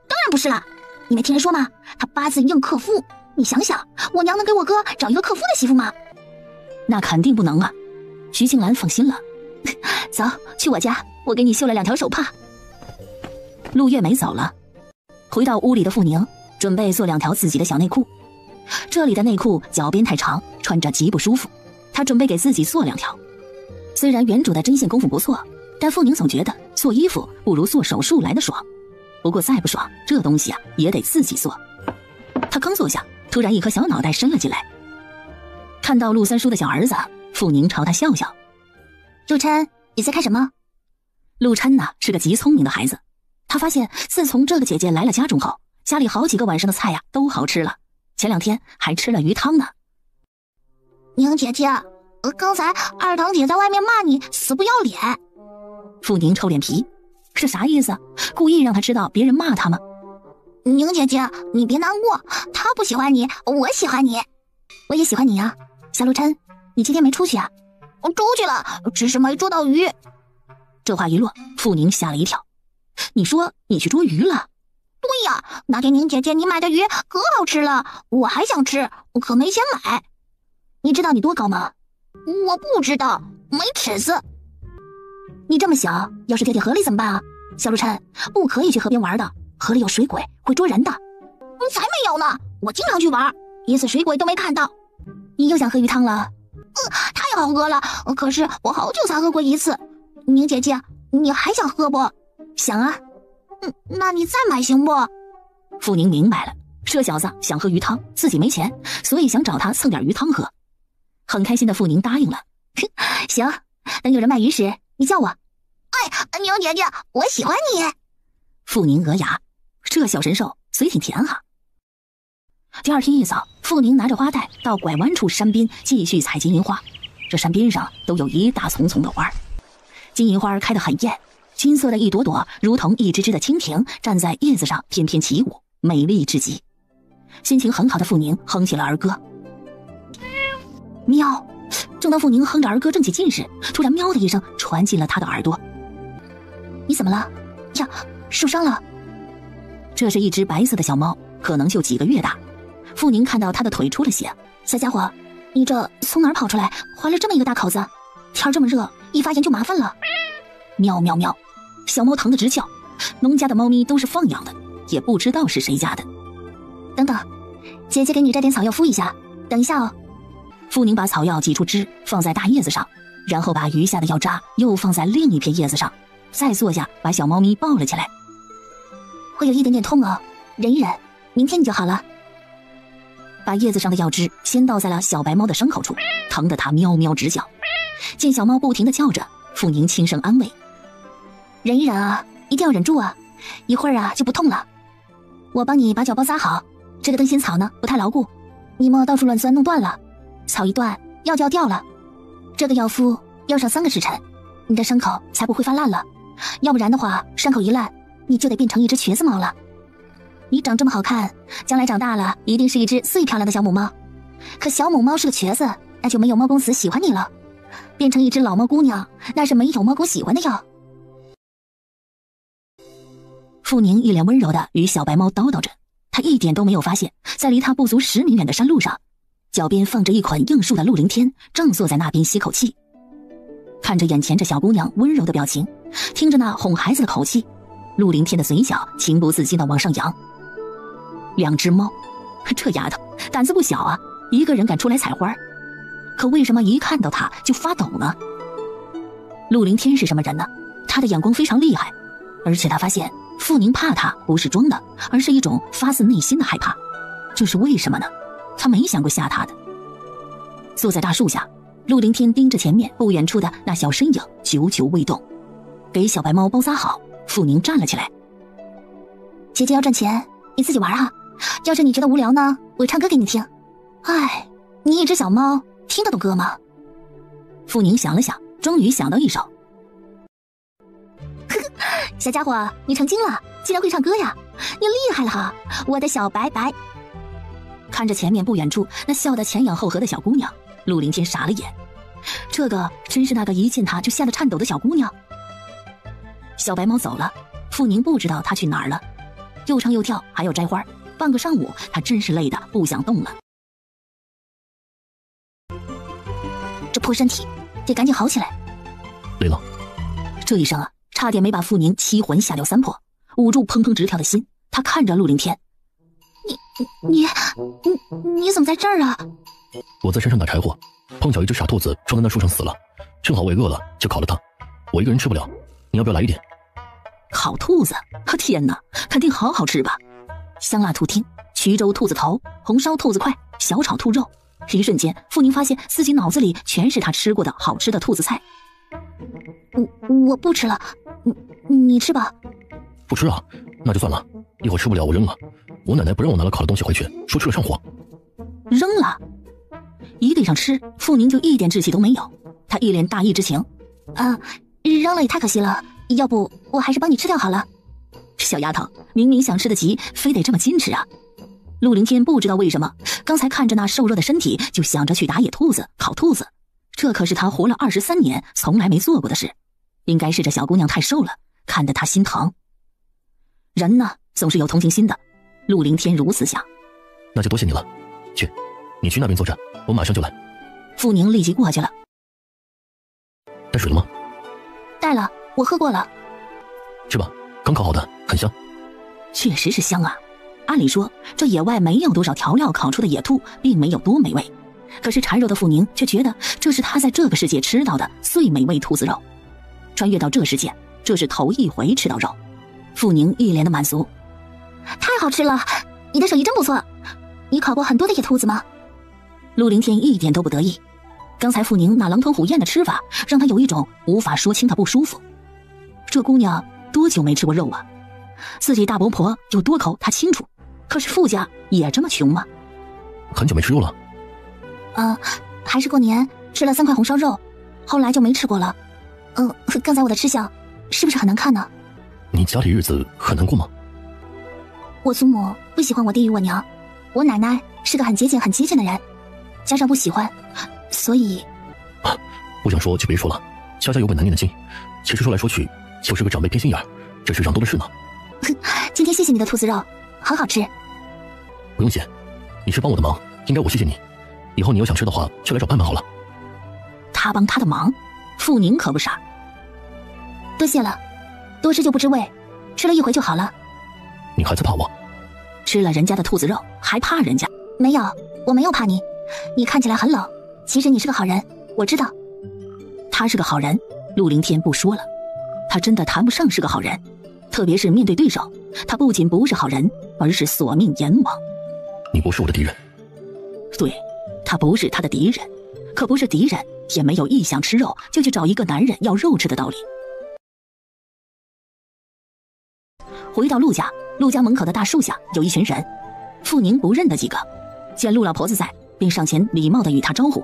当然不是啦！你没听人说吗？他八字硬克夫，你想想，我娘能给我哥找一个克夫的媳妇吗？那肯定不能啊！徐静兰放心了。走，去我家，我给你绣了2条手帕。陆月梅走了，回到屋里的傅宁准备做2条自己的小内裤。这里的内裤脚边太长，穿着极不舒服，她准备给自己做2条。虽然原主的针线功夫不错，但傅宁总觉得做衣服不如做手术来的爽。不过再不爽，这东西啊也得自己做。他刚坐下，突然一颗小脑袋伸了进来。看到陆三叔的小儿子，傅宁朝他笑笑。陆琛，你在看什么？陆琛呢是个极聪明的孩子，他发现自从这个姐姐来了家中后，家里好几个晚上的菜呀都好吃了，前2天还吃了鱼汤呢。宁姐姐，刚才二堂姐在外面骂你死不要脸。傅宁抽脸皮，是啥意思？故意让他知道别人骂他吗？宁姐姐，你别难过，他不喜欢你，我喜欢你。我也喜欢你啊。小陆琛，你今天没出去啊？我出去了，只是没捉到鱼。这话一落，傅宁吓了一跳。你说你去捉鱼了？对呀，那天宁姐姐你买的鱼可好吃了，我还想吃，可没钱买。你知道你多高吗？我不知道，没尺子。你这么小，要是掉进河里怎么办啊？小陆琛，不可以去河边玩的，河里有水鬼，会捉人的。才没有呢，我经常去玩，一次水鬼都没看到。你又想喝鱼汤了？太好喝了，可是我好久才喝过一次。宁姐姐，你还想喝不？想啊。那你再买行不？傅宁明白了，这小子想喝鱼汤，自己没钱，所以想找他蹭点鱼汤喝。很开心的傅宁答应了。行，等有人卖鱼时，你叫我。哎，宁姐姐，我喜欢你。傅宁额牙，这小神兽嘴挺甜哈。第2天一早，傅宁拿着花袋到拐弯处山边继续采金银花。这山边上都有一大丛丛的花，金银花开得很艳，金色的一朵朵如同一只只的蜻蜓站在叶子上翩翩起舞，美丽至极。心情很好的傅宁哼起了儿歌。喵！正当傅宁哼着儿歌正起劲时，突然喵的一声传进了他的耳朵。你怎么了呀？受伤了？这是一只白色的小猫，可能就几个月大。傅宁看到它的腿出了血。小家伙，你这从哪儿跑出来，划了这么一个大口子？天这么热，一发炎就麻烦了。喵喵喵！小猫疼得直叫。农家的猫咪都是放养的，也不知道是谁家的。等等，姐姐给你摘点草药敷一下，等一下哦。傅宁把草药挤出汁，放在大叶子上，然后把余下的药渣又放在另一片叶子上，再坐下把小猫咪抱了起来。会有一点点痛哦，忍一忍，明天你就好了。把叶子上的药汁先倒在了小白猫的伤口处，疼得它喵喵直叫。见小猫不停地叫着，傅宁轻声安慰：忍一忍啊，一定要忍住啊，一会儿啊就不痛了。我帮你把脚包扎好，这个灯芯草呢不太牢固，你莫到处乱钻弄断了，草一断药就要掉了。这个药敷要上3个时辰，你的伤口才不会发烂了，要不然的话伤口一烂，你就得变成一只瘸子猫了。你长这么好看，将来长大了一定是一只最漂亮的小母猫。可小母猫是个瘸子，那就没有猫公子喜欢你了。变成一只老猫姑娘，那是没有猫公喜欢的哟。傅宁一脸温柔地与小白猫叨叨着，他一点都没有发现，在离他不足10米远的山路上，脚边放着一捆硬树的陆凌天正坐在那边吸口气。看着眼前这小姑娘温柔的表情，听着那哄孩子的口气，陆凌天的嘴角情不自禁地往上扬。2只猫，这丫头胆子不小啊，一个人敢出来采花，可为什么一看到她就发抖呢？陆凌天是什么人呢？他的眼光非常厉害，而且他发现傅宁怕他不是装的，而是一种发自内心的害怕。这是为什么呢？他没想过吓他的。坐在大树下，陆凌天盯着前面不远处的那小身影，久久未动。给小白猫包扎好，傅宁站了起来。姐姐要赚钱，你自己玩啊。要是你觉得无聊呢，我唱歌给你听。哎，你一只小猫，听得懂歌吗？傅宁想了想，终于想到一首。小家伙，你成精了，竟然会唱歌呀！你厉害了哈，我的小白白。看着前面不远处那笑得前仰后合的小姑娘，陆凌天傻了眼。这个真是那个一见他就吓得颤抖的小姑娘。小白猫走了，傅宁不知道他去哪儿了，又唱又跳还要摘花，半个上午他真是累得不想动了。这破身体得赶紧好起来。累了。这一声啊，差点没把傅宁七魂吓掉3魄，捂住砰砰直跳的心。他看着陆凌天，你怎么在这儿啊？我在山上打柴火，碰巧一只傻兔子撞在那树上死了，正好我也饿了，就烤了它。我一个人吃不了，你要不要来一点？烤兔子，天哪，肯定好好吃吧！香辣兔丁、衢州兔子头、红烧兔子块、小炒兔肉。一瞬间，傅宁发现自己脑子里全是他吃过的好吃的兔子菜。我不吃了，你吃吧。不吃啊？那就算了，一会儿吃不了我扔了。我奶奶不让我拿了烤的东西回去，说吃了上火。扔了？一对上吃，傅宁就一点志气都没有。他一脸大义之情。扔了也太可惜了，要不我还是帮你吃掉好了。小丫头，明明想吃得急，非得这么矜持啊！陆凌天不知道为什么，刚才看着那瘦弱的身体，就想着去打野兔子、烤兔子。这可是他活了23年从来没做过的事。应该是这小姑娘太瘦了，看得他心疼。人呢，总是有同情心的。陆凌天如此想。那就多谢你了。去，你去那边坐着，我马上就来。傅宁立即过去了。带水了吗？带了，我喝过了。吃吧，刚烤好的，很香。确实是香啊。按理说，这野外没有多少调料烤出的野兔，并没有多美味。可是馋肉的傅宁却觉得这是他在这个世界吃到的最美味兔子肉。穿越到这世界，这是头一回吃到肉。傅宁一脸的满足。太好吃了，你的手艺真不错。你烤过很多的野兔子吗？陆凌天一点都不得意。刚才傅宁那狼吞虎咽的吃法，让他有一种无法说清的不舒服。这姑娘多久没吃过肉啊？自己大伯婆有多抠她清楚，可是傅家也这么穷吗？很久没吃肉了。还是过年吃了3块红烧肉，后来就没吃过了。刚才我的吃相是不是很难看呢？你家里日子很难过吗？我祖母不喜欢我弟与我娘，我奶奶是个很节俭的人，加上不喜欢，所以不想说就别说了，家家有本难念的经。其实说来说去就是个长辈偏心眼，这世上多的是呢。今天谢谢你的兔子肉，很好吃。不用谢，你是帮我的忙，应该我谢谢你。以后你要想吃的话，就来找盼盼好了。他帮他的忙，傅宁可不傻。多谢了，多吃就不知味，吃了一回就好了。你还在怕我？吃了人家的兔子肉还怕人家？没有，我没有怕你。你看起来很冷，其实你是个好人，我知道。他是个好人，陆凌天不说了。他真的谈不上是个好人，特别是面对对手，他不仅不是好人，而是索命阎王。你不是我的敌人。对，他不是他的敌人，可不是敌人也没有一想吃肉就去找一个男人要肉吃的道理。回到陆家，陆家门口的大树下有一群人，傅宁不认得几个，见陆老婆子在，便上前礼貌地与她招呼：“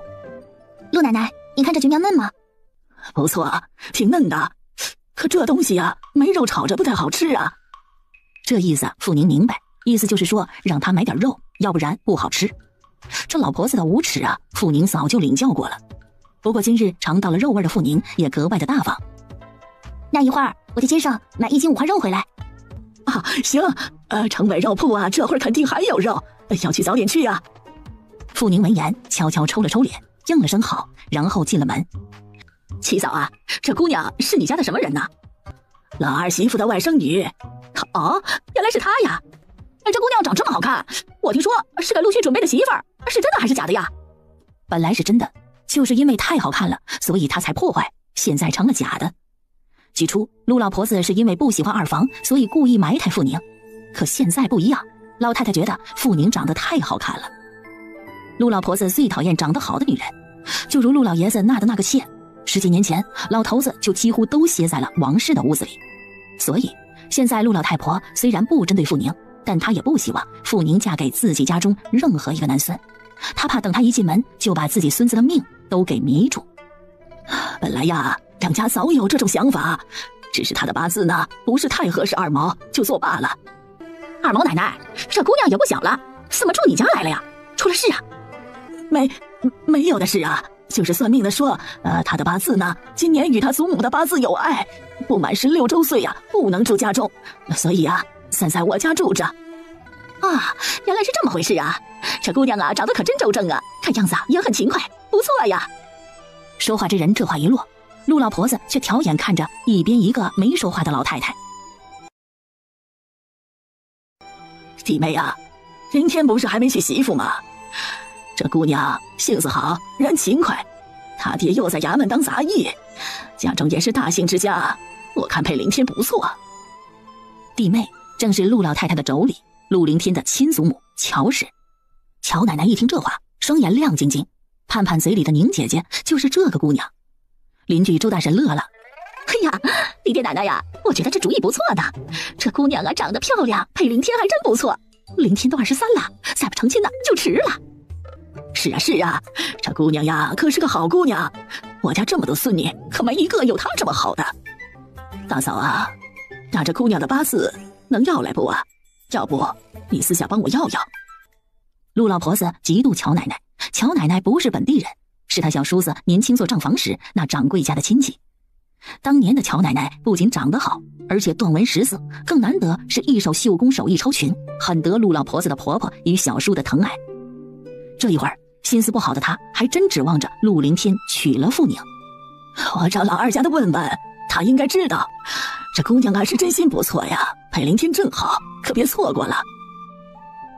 陆奶奶，你看这菊苗嫩吗？”“不错啊，挺嫩的，可这东西啊，没肉炒着不太好吃啊。”这意思傅宁明白，意思就是说让她买点肉，要不然不好吃。这老婆子的无耻啊，傅宁早就领教过了。不过今日尝到了肉味的傅宁也格外的大方。那一会儿我去街上买1斤5花肉回来。啊，行，城北肉铺啊，这会儿肯定还有肉，要去早点去啊。傅宁闻言悄悄抽了抽脸，应了声好，然后进了门。七嫂啊，这姑娘是你家的什么人呢？老二媳妇的外甥女。哦，原来是她呀。这姑娘长这么好看，我听说是给陆续准备的媳妇儿，是真的还是假的呀？本来是真的，就是因为太好看了，所以她才破坏，现在成了假的。起初陆老婆子是因为不喜欢二房，所以故意埋汰傅宁，可现在不一样，老太太觉得傅宁长得太好看了。陆老婆子最讨厌长得好的女人，就如陆老爷子纳的那个妾，10几年前老头子就几乎都歇在了王氏的屋子里。所以现在陆老太婆虽然不针对傅宁，但她也不希望傅宁嫁给自己家中任何一个男孙，她怕等她一进门就把自己孙子的命都给迷住。本来呀，两家早有这种想法，只是他的八字呢不是太合适二毛，就作罢了。二毛奶奶，这姑娘也不小了，怎么住你家来了呀？出了事啊？没有的事啊，就是算命的说，他的八字呢，今年与他祖母的八字有碍，不满16周岁呀，不能住家中，所以啊，暂在我家住着。啊，原来是这么回事啊！这姑娘啊，长得可真周正啊，看样子啊也很勤快，不错呀。说话之人这话一落，陆老婆子却瞟眼看着一边一个没说话的老太太。弟妹啊，今天不是还没娶媳妇吗？这姑娘性子好，人勤快，她爹又在衙门当杂役，家中也是大姓之家，我看配凌天不错。弟妹正是陆老太太的妯娌，陆凌天的亲祖母乔氏。乔奶奶一听这话，双眼亮晶晶，盼盼嘴里的宁姐姐就是这个姑娘。邻居周大婶乐了：“哎呀，李爹奶奶呀，我觉得这主意不错的。这姑娘啊，长得漂亮，配凌天还真不错。凌天都23了，再不成亲呢就迟了。”是啊，这姑娘呀可是个好姑娘，我家这么多孙女，可没一个有她这么好的。大嫂啊，那这姑娘的八字能要来不啊？要不你私下帮我要要。陆老婆子嫉妒乔奶奶，乔奶奶不是本地人，是她小叔子年轻做账房时那掌柜家的亲戚。当年的乔奶奶不仅长得好，而且断纹识色，更难得是一手绣工手艺超群，很得陆老婆子的婆婆与小叔的疼爱。这一会儿心思不好的她还真指望着陆凌天娶了傅宁。我找老二家的问问，他应该知道，这姑娘啊是真心不错呀，配凌天正好，可别错过了。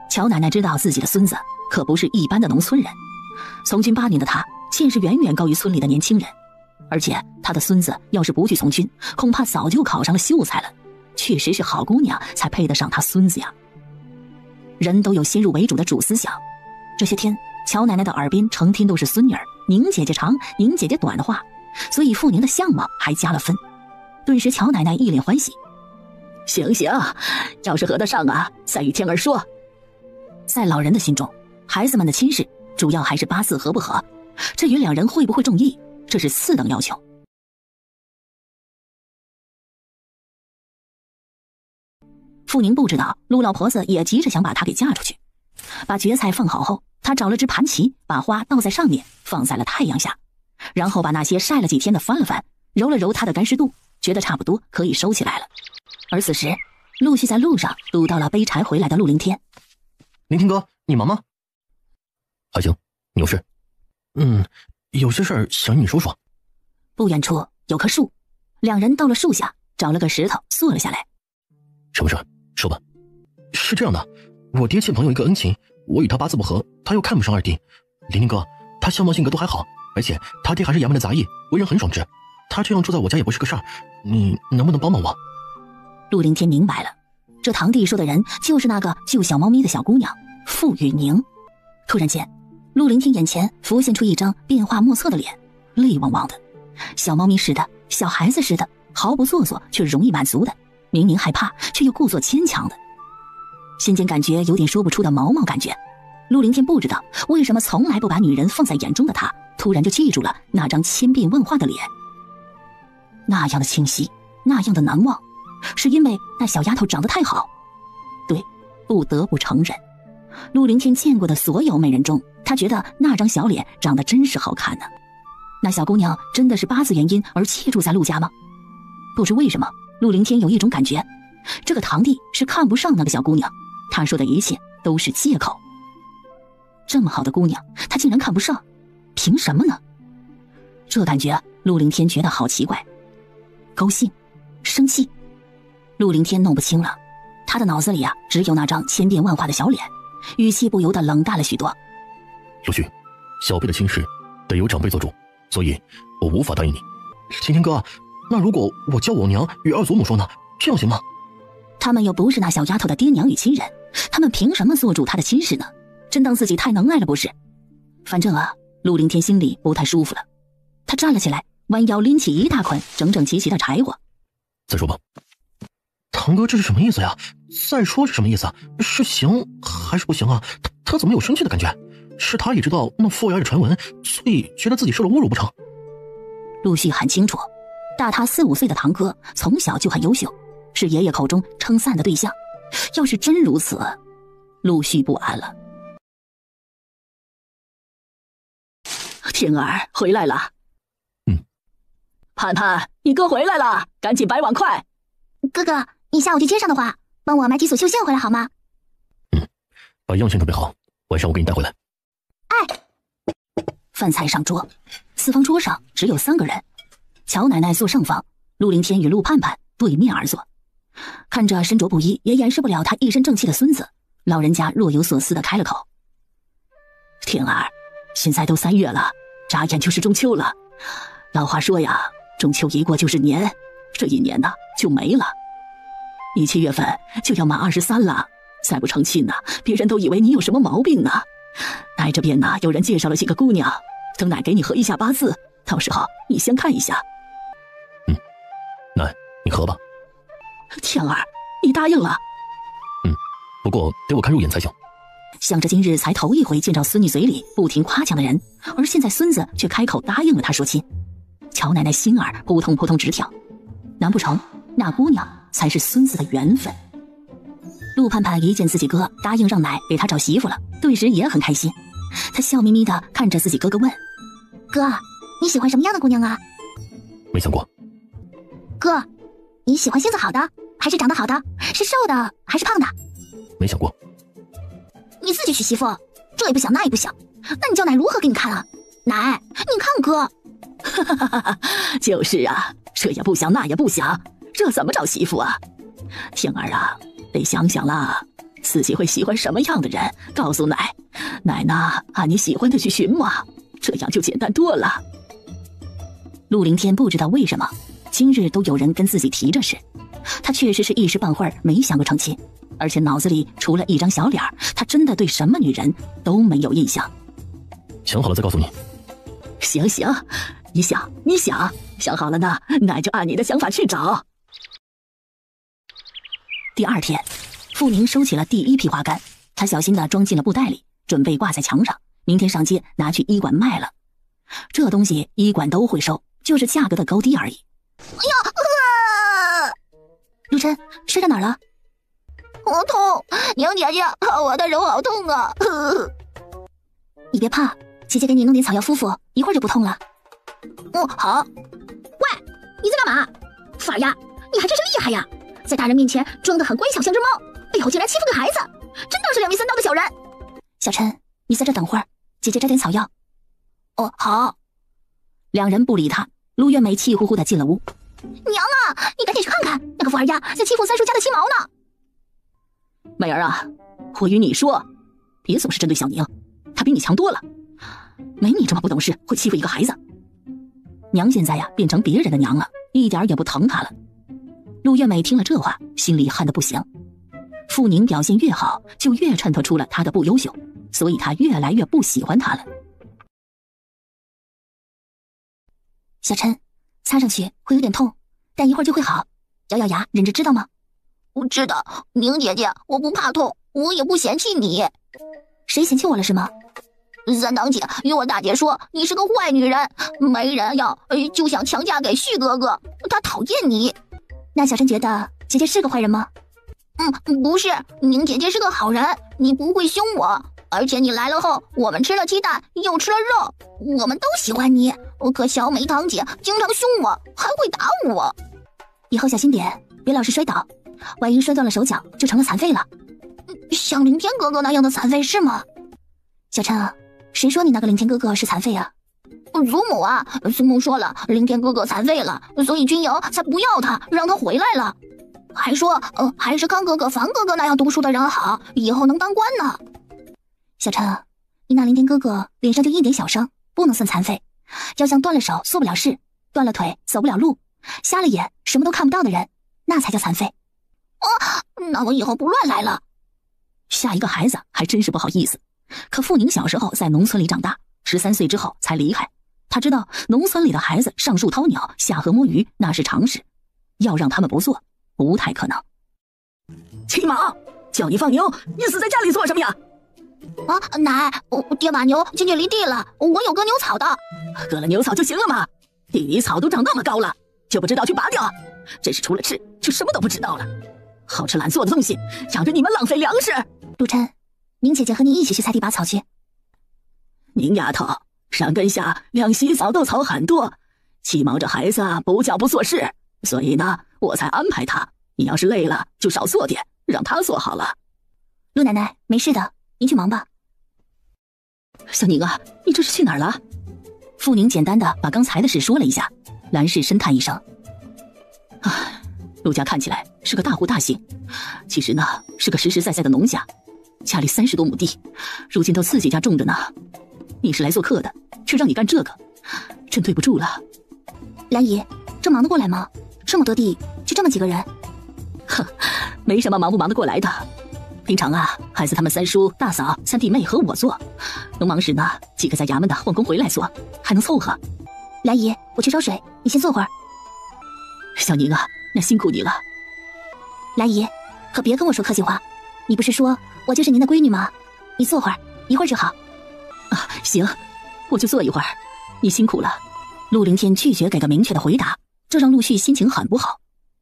乔奶奶知道自己的孙子可不是一般的农村人，从军8年的她见识远远高于村里的年轻人，而且她的孙子要是不去从军，恐怕早就考上了秀才了。确实是好姑娘才配得上她孙子呀。人都有先入为主的主思想，这些天乔奶奶的耳边成天都是孙女儿宁姐姐长宁姐姐短的话，所以傅宁的相貌还加了分。顿时乔奶奶一脸欢喜：行，要是合得上啊，再与天儿说。在老人的心中，孩子们的亲事主要还是八字合不合，至于两人会不会中意，这是次等要求。傅宁不知道陆老婆子也急着想把她给嫁出去。把蕨菜放好后，她找了只盘旗，把花倒在上面，放在了太阳下，然后把那些晒了几天的翻了翻，揉了揉它的干湿度，觉得差不多可以收起来了。而此时陆续在路上堵到了背柴回来的陆凌天。凌天哥，你忙吗？还行，你有事？有些事儿想与你说说。不远处有棵树，两人到了树下，找了个石头坐了下来。什么事？说吧。是这样的，我爹欠朋友一个恩情，我与他八字不合，他又看不上二弟。凌天哥，他相貌性格都还好，而且他爹还是衙门的杂役，为人很爽直，他这样住在我家也不是个事儿，你能不能帮帮我？陆凌天明白了，这堂弟说的人就是那个救小猫咪的小姑娘傅雨宁。突然间，陆凌天眼前浮现出一张变化莫测的脸，泪汪汪的，小猫咪似的，小孩子似的，毫不做作却容易满足的，明明害怕却又故作坚强的，心间感觉有点说不出的毛毛感觉。陆凌天不知道为什么从来不把女人放在眼中的他，突然就记住了那张千变万化的脸，那样的清晰，那样的难忘，是因为那小丫头长得太好。对，不得不承认，陆凌天见过的所有美人中，他觉得那张小脸长得真是好看呢。那小姑娘真的是八字原因而弃住在陆家吗？不知为什么，陆凌天有一种感觉，这个堂弟是看不上那个小姑娘，他说的一切都是借口。这么好的姑娘，他竟然看不上，凭什么呢？这感觉陆凌天觉得好奇怪，高兴、生气，陆凌天弄不清了。他的脑子里啊，只有那张千变万化的小脸，语气不由得冷淡了许多。陆旭，小辈的亲事得由长辈做主，所以我无法答应你。晴天哥，那如果我叫我娘与二祖母说呢？这样行吗？他们又不是那小丫头的爹娘与亲人，他们凭什么做主她的亲事呢？真当自己太能耐了不是？反正啊，陆凌天心里不太舒服了。他站了起来，弯腰拎起一大捆整整齐齐的柴火。再说吧。堂哥，这是什么意思呀？再说是什么意思？是行还是不行啊？他怎么有生气的感觉？是他也知道那傅衙的传闻，所以觉得自己受了侮辱不成？陆续很清楚，大他4、5岁的堂哥从小就很优秀，是爷爷口中称赞的对象。要是真如此，陆续不安了。天儿回来了。盼盼，你哥回来了，赶紧摆碗筷。哥哥，你下午去街上的话，帮我买几束绣线回来好吗？把样线准备好，晚上我给你带回来。饭菜上桌，四方桌上只有3个人，乔奶奶坐上方，陆凌天与陆盼盼对面而坐。看着身着布衣也掩饰不了他一身正气的孙子，老人家若有所思地开了口：天儿，现在都3月了，眨眼就是中秋了。老话说呀，中秋一过就是年，这一年呢就没了。你7月份就要满23了，再不成亲呢，别人都以为你有什么毛病呢。奶这边呢有人介绍了几个姑娘，等奶给你合一下八字，到时候你先看一下。奶，你合吧。天儿，你答应了？不过得我看入眼才行。想着今日才头一回见着孙女嘴里不停夸奖的人，而现在孙子却开口答应了他说亲，乔奶奶心儿扑通扑通直跳。难不成那姑娘才是孙子的缘分？陆盼盼一见自己哥答应让奶给他找媳妇了，顿时也很开心。他笑眯眯地看着自己哥哥问：哥，你喜欢什么样的姑娘啊？没想过。哥，你喜欢性子好的还是长得好的？是瘦的还是胖的？没想过。你自己娶媳妇，这也不想那也不想，那你叫奶如何给你看啊？奶，你看哥。就是啊，这也不想那也不想，这怎么找媳妇啊？天儿啊，得想想啦，自己会喜欢什么样的人，告诉奶，奶呢按你喜欢的去寻嘛，这样就简单多了。陆凌天不知道为什么今日都有人跟自己提这事，他确实是一时半会儿没想过成亲，而且脑子里除了一张小脸，他真的对什么女人都没有印象。想好了再告诉你。行，你想好了呢，奶就按你的想法去找。第2天，傅宁收起了第1批花干，他小心地装进了布袋里，准备挂在墙上，明天上街拿去医馆卖了。这东西医馆都会收，就是价格的高低而已。哎呀，陆琛，摔到哪儿了？好痛，娘姐姐，我的手好痛啊！你别怕，姐姐给你弄点草药敷敷，一会儿就不痛了。好。喂，你在干嘛？富尔呀，你还真是厉害呀，在大人面前装得很乖巧，像只猫，背后竟然欺负个孩子，真当是2面3刀的小人。小琛，你在这等会儿，姐姐摘点草药。好。两人不理他，陆月美气呼呼地进了屋。娘啊，你赶紧去看看，那个富尔呀在欺负三叔家的七毛呢。美儿啊，我与你说，别总是针对小宁，她比你强多了，没你这么不懂事，会欺负一个孩子。娘现在呀变成别人的娘了，一点也不疼她了。陆月美听了这话，心里恨得不行。傅宁表现越好，就越衬托出了她的不优秀，所以她越来越不喜欢她了。小琛，擦上去会有点痛，但一会儿就会好，咬咬牙忍着，知道吗？我知道，宁姐姐，我不怕痛，我也不嫌弃你。谁嫌弃我了是吗？三堂姐与我大姐说你是个坏女人，没人要就想强嫁给旭哥哥，他讨厌你。那小琛觉得姐姐是个坏人吗？不是，宁姐姐是个好人，你不会凶我，而且你来了后，我们吃了鸡蛋，又吃了肉，我们都喜欢你。可小美堂姐经常凶我，还会打我。以后小心点，别老是摔倒，万一摔断了手脚，就成了残废了。像凌天哥哥那样的残废是吗？小琛，谁说你那个凌天哥哥是残废啊？祖母啊，祖母说了，凌天哥哥残废了，所以军营才不要他，让他回来了。还说，还是康哥哥、房哥哥那样读书的人好，以后能当官呢。小琛，你那凌天哥哥脸上就一点小伤，不能算残废，要像断了手做不了事，断了腿走不了路，瞎了眼什么都看不到的人，那才叫残废。那我以后不乱来了。下一个孩子还真是不好意思。可傅宁小时候在农村里长大，13岁之后才离开。他知道农村里的孩子上树掏鸟、下河摸鱼那是常事，要让他们不做，不太可能。七毛，叫你放牛，你死在家里做什么呀？奶，爹把牛牵去犁地了，我有割牛草的。割了牛草就行了嘛，地里草都长那么高了，就不知道去拔掉，真是除了吃就什么都不知道了。好吃懒做的东西，让着你们浪费粮食。陆琛，宁姐姐和你一起去菜地拔草去。宁丫头，山根下两洗澡的草很多，七毛这孩子不叫不做事，所以呢，我才安排他。你要是累了，就少做点，让他做好了。陆奶奶，没事的，您去忙吧。小宁啊，你这是去哪儿了？傅宁简单的把刚才的事说了一下，兰氏深叹一声：陆家看起来是个大户大姓，其实呢是个实实在在的农家，家里30多亩地，如今都自己家种着呢。你是来做客的，却让你干这个，真对不住了。兰姨，这忙得过来吗？这么多地，就这么几个人？没什么忙不忙得过来的。平常啊，孩子他们三叔、大嫂、三弟妹和我做，农忙时呢，几个在衙门的混工回来做，还能凑合。兰姨，我去烧水，你先坐会儿。小宁啊，那辛苦你了。兰姨，可别跟我说客气话，你不是说我就是您的闺女吗？你坐会儿，一会儿就好。行，我就坐一会儿，你辛苦了。陆凌天拒绝给个明确的回答，这让陆续心情很不好。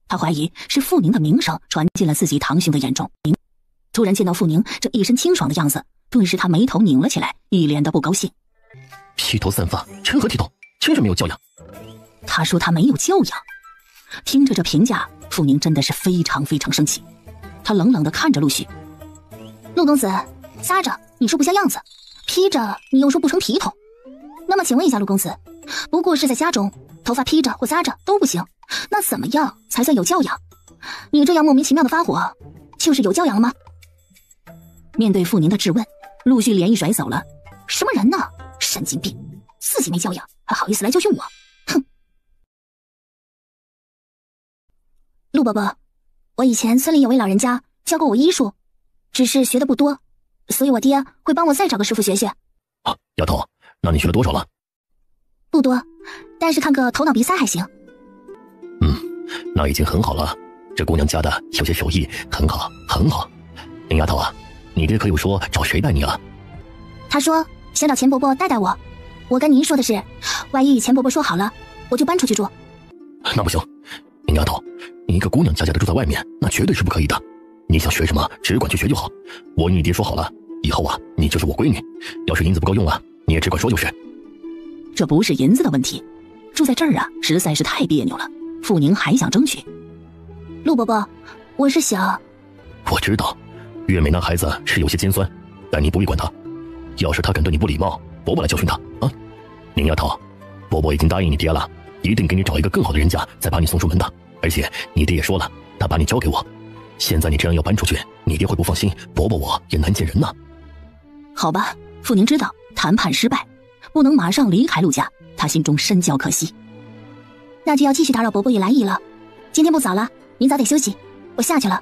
他怀疑是傅宁的名声传进了自己堂兄的眼中。突然见到傅宁这一身清爽的样子，顿时他眉头拧了起来，一脸的不高兴。披头散发，成何体统，真是没有教养。他说他没有教养。听着这评价，傅宁真的是非常非常生气。他冷冷地看着陆续：陆公子，撒着你说不像样子，披着你又说不成体统。那么请问一下陆公子，不过是在家中，头发披着或撒着都不行，那怎么样才算有教养？你这样莫名其妙的发火，就是有教养了吗？面对傅宁的质问，陆续脸一甩走了。什么人呢？神经病，自己没教养还好意思来教训我，哼。陆伯伯，我以前村里有位老人家教过我医术，只是学的不多，所以我爹会帮我再找个师傅学学。丫头，那你学了多少了？不多，但是看个头脑鼻腮还行。那已经很好了，这姑娘家的有些手艺很好很好。林丫头啊，你爹可有说找谁带你啊？他说想找钱伯伯带带我。我跟您说的是，万一与钱伯伯说好了，我就搬出去住。那不行，林丫头，你一个姑娘家家的住在外面，那绝对是不可以的。你想学什么，只管去学就好。我与你爹说好了，以后啊，你就是我闺女。要是银子不够用啊，你也只管说就是。这不是银子的问题，住在这儿啊，实在是太别扭了。傅宁还想争取。陆伯伯，我是想……我知道，月美那孩子是有些尖酸，但你不必管他。要是他敢对你不礼貌，伯伯来教训他啊！宁丫头，伯伯已经答应你爹了，一定给你找一个更好的人家，再把你送出门的。而且你爹也说了，他把你交给我。现在你这样要搬出去，你爹会不放心，伯伯我也难见人呐。好吧，傅宁知道谈判失败，不能马上离开陆家，他心中深觉可惜。那就要继续打扰伯伯与兰姨了。今天不早了，您早点休息，我下去了。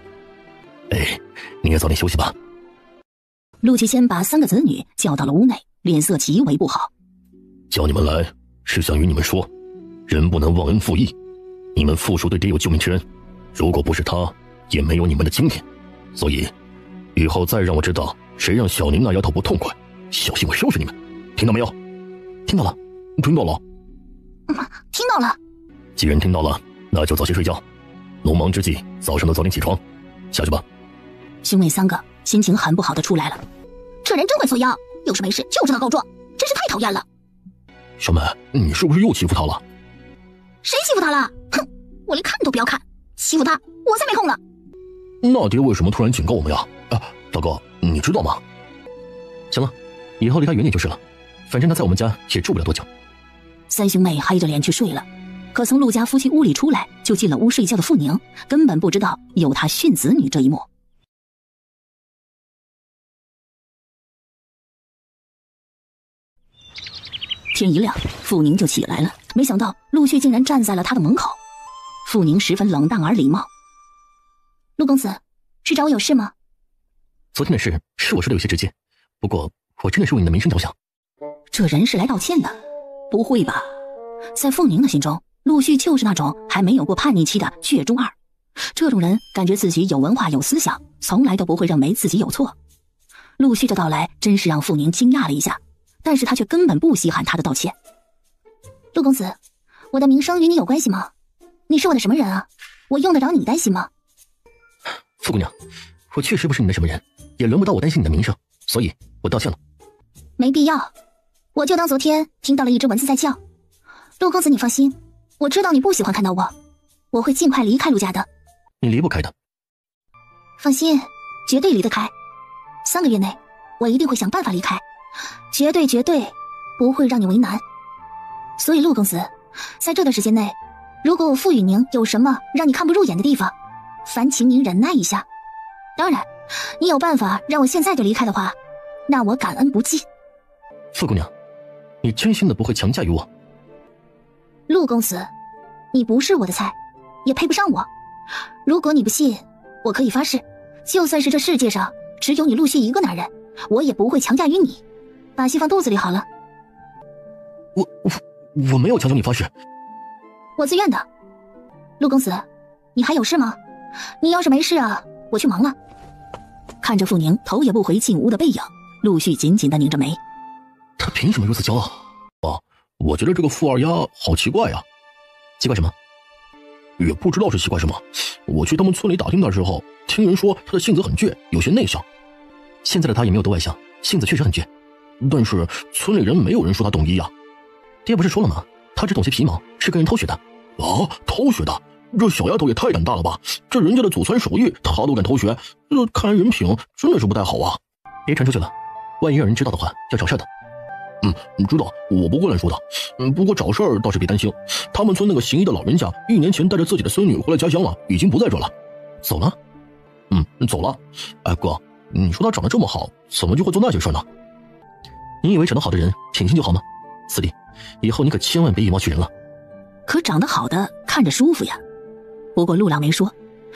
你也早点休息吧。陆其谦把3个子女叫到了屋内，脸色极为不好。叫你们来是想与你们说，人不能忘恩负义。你们父叔对爹有救命之恩，如果不是他，也没有你们的今天。所以以后再让我知道谁让小宁那丫头不痛快，小心我收拾你们，听到没有？听到了，听到了。听到了。既然听到了，那就早些睡觉。农忙之际，早上都早点起床。下去吧。兄妹3个心情很不好的出来了。这人真会作妖，有事没事就知道告状，真是太讨厌了。小美，你是不是又欺负他了？谁欺负他了？哼，我连看都不要看，欺负他我才没空呢。那爹为什么突然警告我们呀？大哥，你知道吗？行了，以后离他远点就是了，反正他在我们家也住不了多久。3兄妹黑着脸去睡了，可从陆家夫妻屋里出来就进了屋睡觉的傅宁根本不知道有他训子女这一幕。天一亮，傅宁就起来了，没想到陆续竟然站在了他的门口。傅宁十分冷淡而礼貌：“陆公子，是找我有事吗？”昨天的事是我说的有些直接，不过我真的是为你的名声着想。这人是来道歉的？不会吧？在傅宁的心中，陆续就是那种还没有过叛逆期的倔中二。这种人感觉自己有文化有思想，从来都不会认为自己有错。陆续的到来真是让傅宁惊讶了一下，但是他却根本不稀罕他的道歉。陆公子，我的名声与你有关系吗？你是我的什么人啊？我用得着你担心吗？傅姑娘，我确实不是你的什么人，也轮不到我担心你的名声，所以我道歉了。没必要，我就当昨天听到了一只蚊子在叫。陆公子你放心，我知道你不喜欢看到我，我会尽快离开陆家的。你离不开的。放心，绝对离得开。3个月内我一定会想办法离开，绝对不会让你为难。所以陆公子，在这段时间内，如果我傅雨宁有什么让你看不入眼的地方，烦请您忍耐一下。当然，你有办法让我现在就离开的话，那我感恩不尽。傅姑娘，你真心的不会强嫁于我？陆公子，你不是我的菜，也配不上我。如果你不信，我可以发誓，就算是这世界上只有你陆续一个男人，我也不会强嫁于你。把心放肚子里好了。我没有强求你发誓。我自愿的。陆公子，你还有事吗？你要是没事啊，我去忙了。看着傅宁头也不回进屋的背影，陆续紧紧地拧着眉。他凭什么如此骄傲？我觉得这个傅二丫好奇怪呀。奇怪什么？也不知道是奇怪什么。我去他们村里打听的时候，听人说他的性子很倔，有些内向。现在的他也没有多外向，性子确实很倔，但是村里人没有人说他懂医呀。爹不是说了吗？他只懂些皮毛，是跟人偷学的。偷学的？这小丫头也太胆大了吧！这人家的祖传手艺，她都敢偷学，看来人品真的是不太好啊。别传出去了，万一有人知道的话，要找事的。你知道，我不会乱说的。不过找事儿倒是别担心，他们村那个行医的老人家1年前带着自己的孙女回了家乡了，已经不在这了。走了？走了。哎哥，你说他长得这么好，怎么就会做那些事呢？你以为长得好的人品性就好吗？四弟，以后你可千万别以貌取人了。可长得好的看着舒服呀。不过陆朗没说，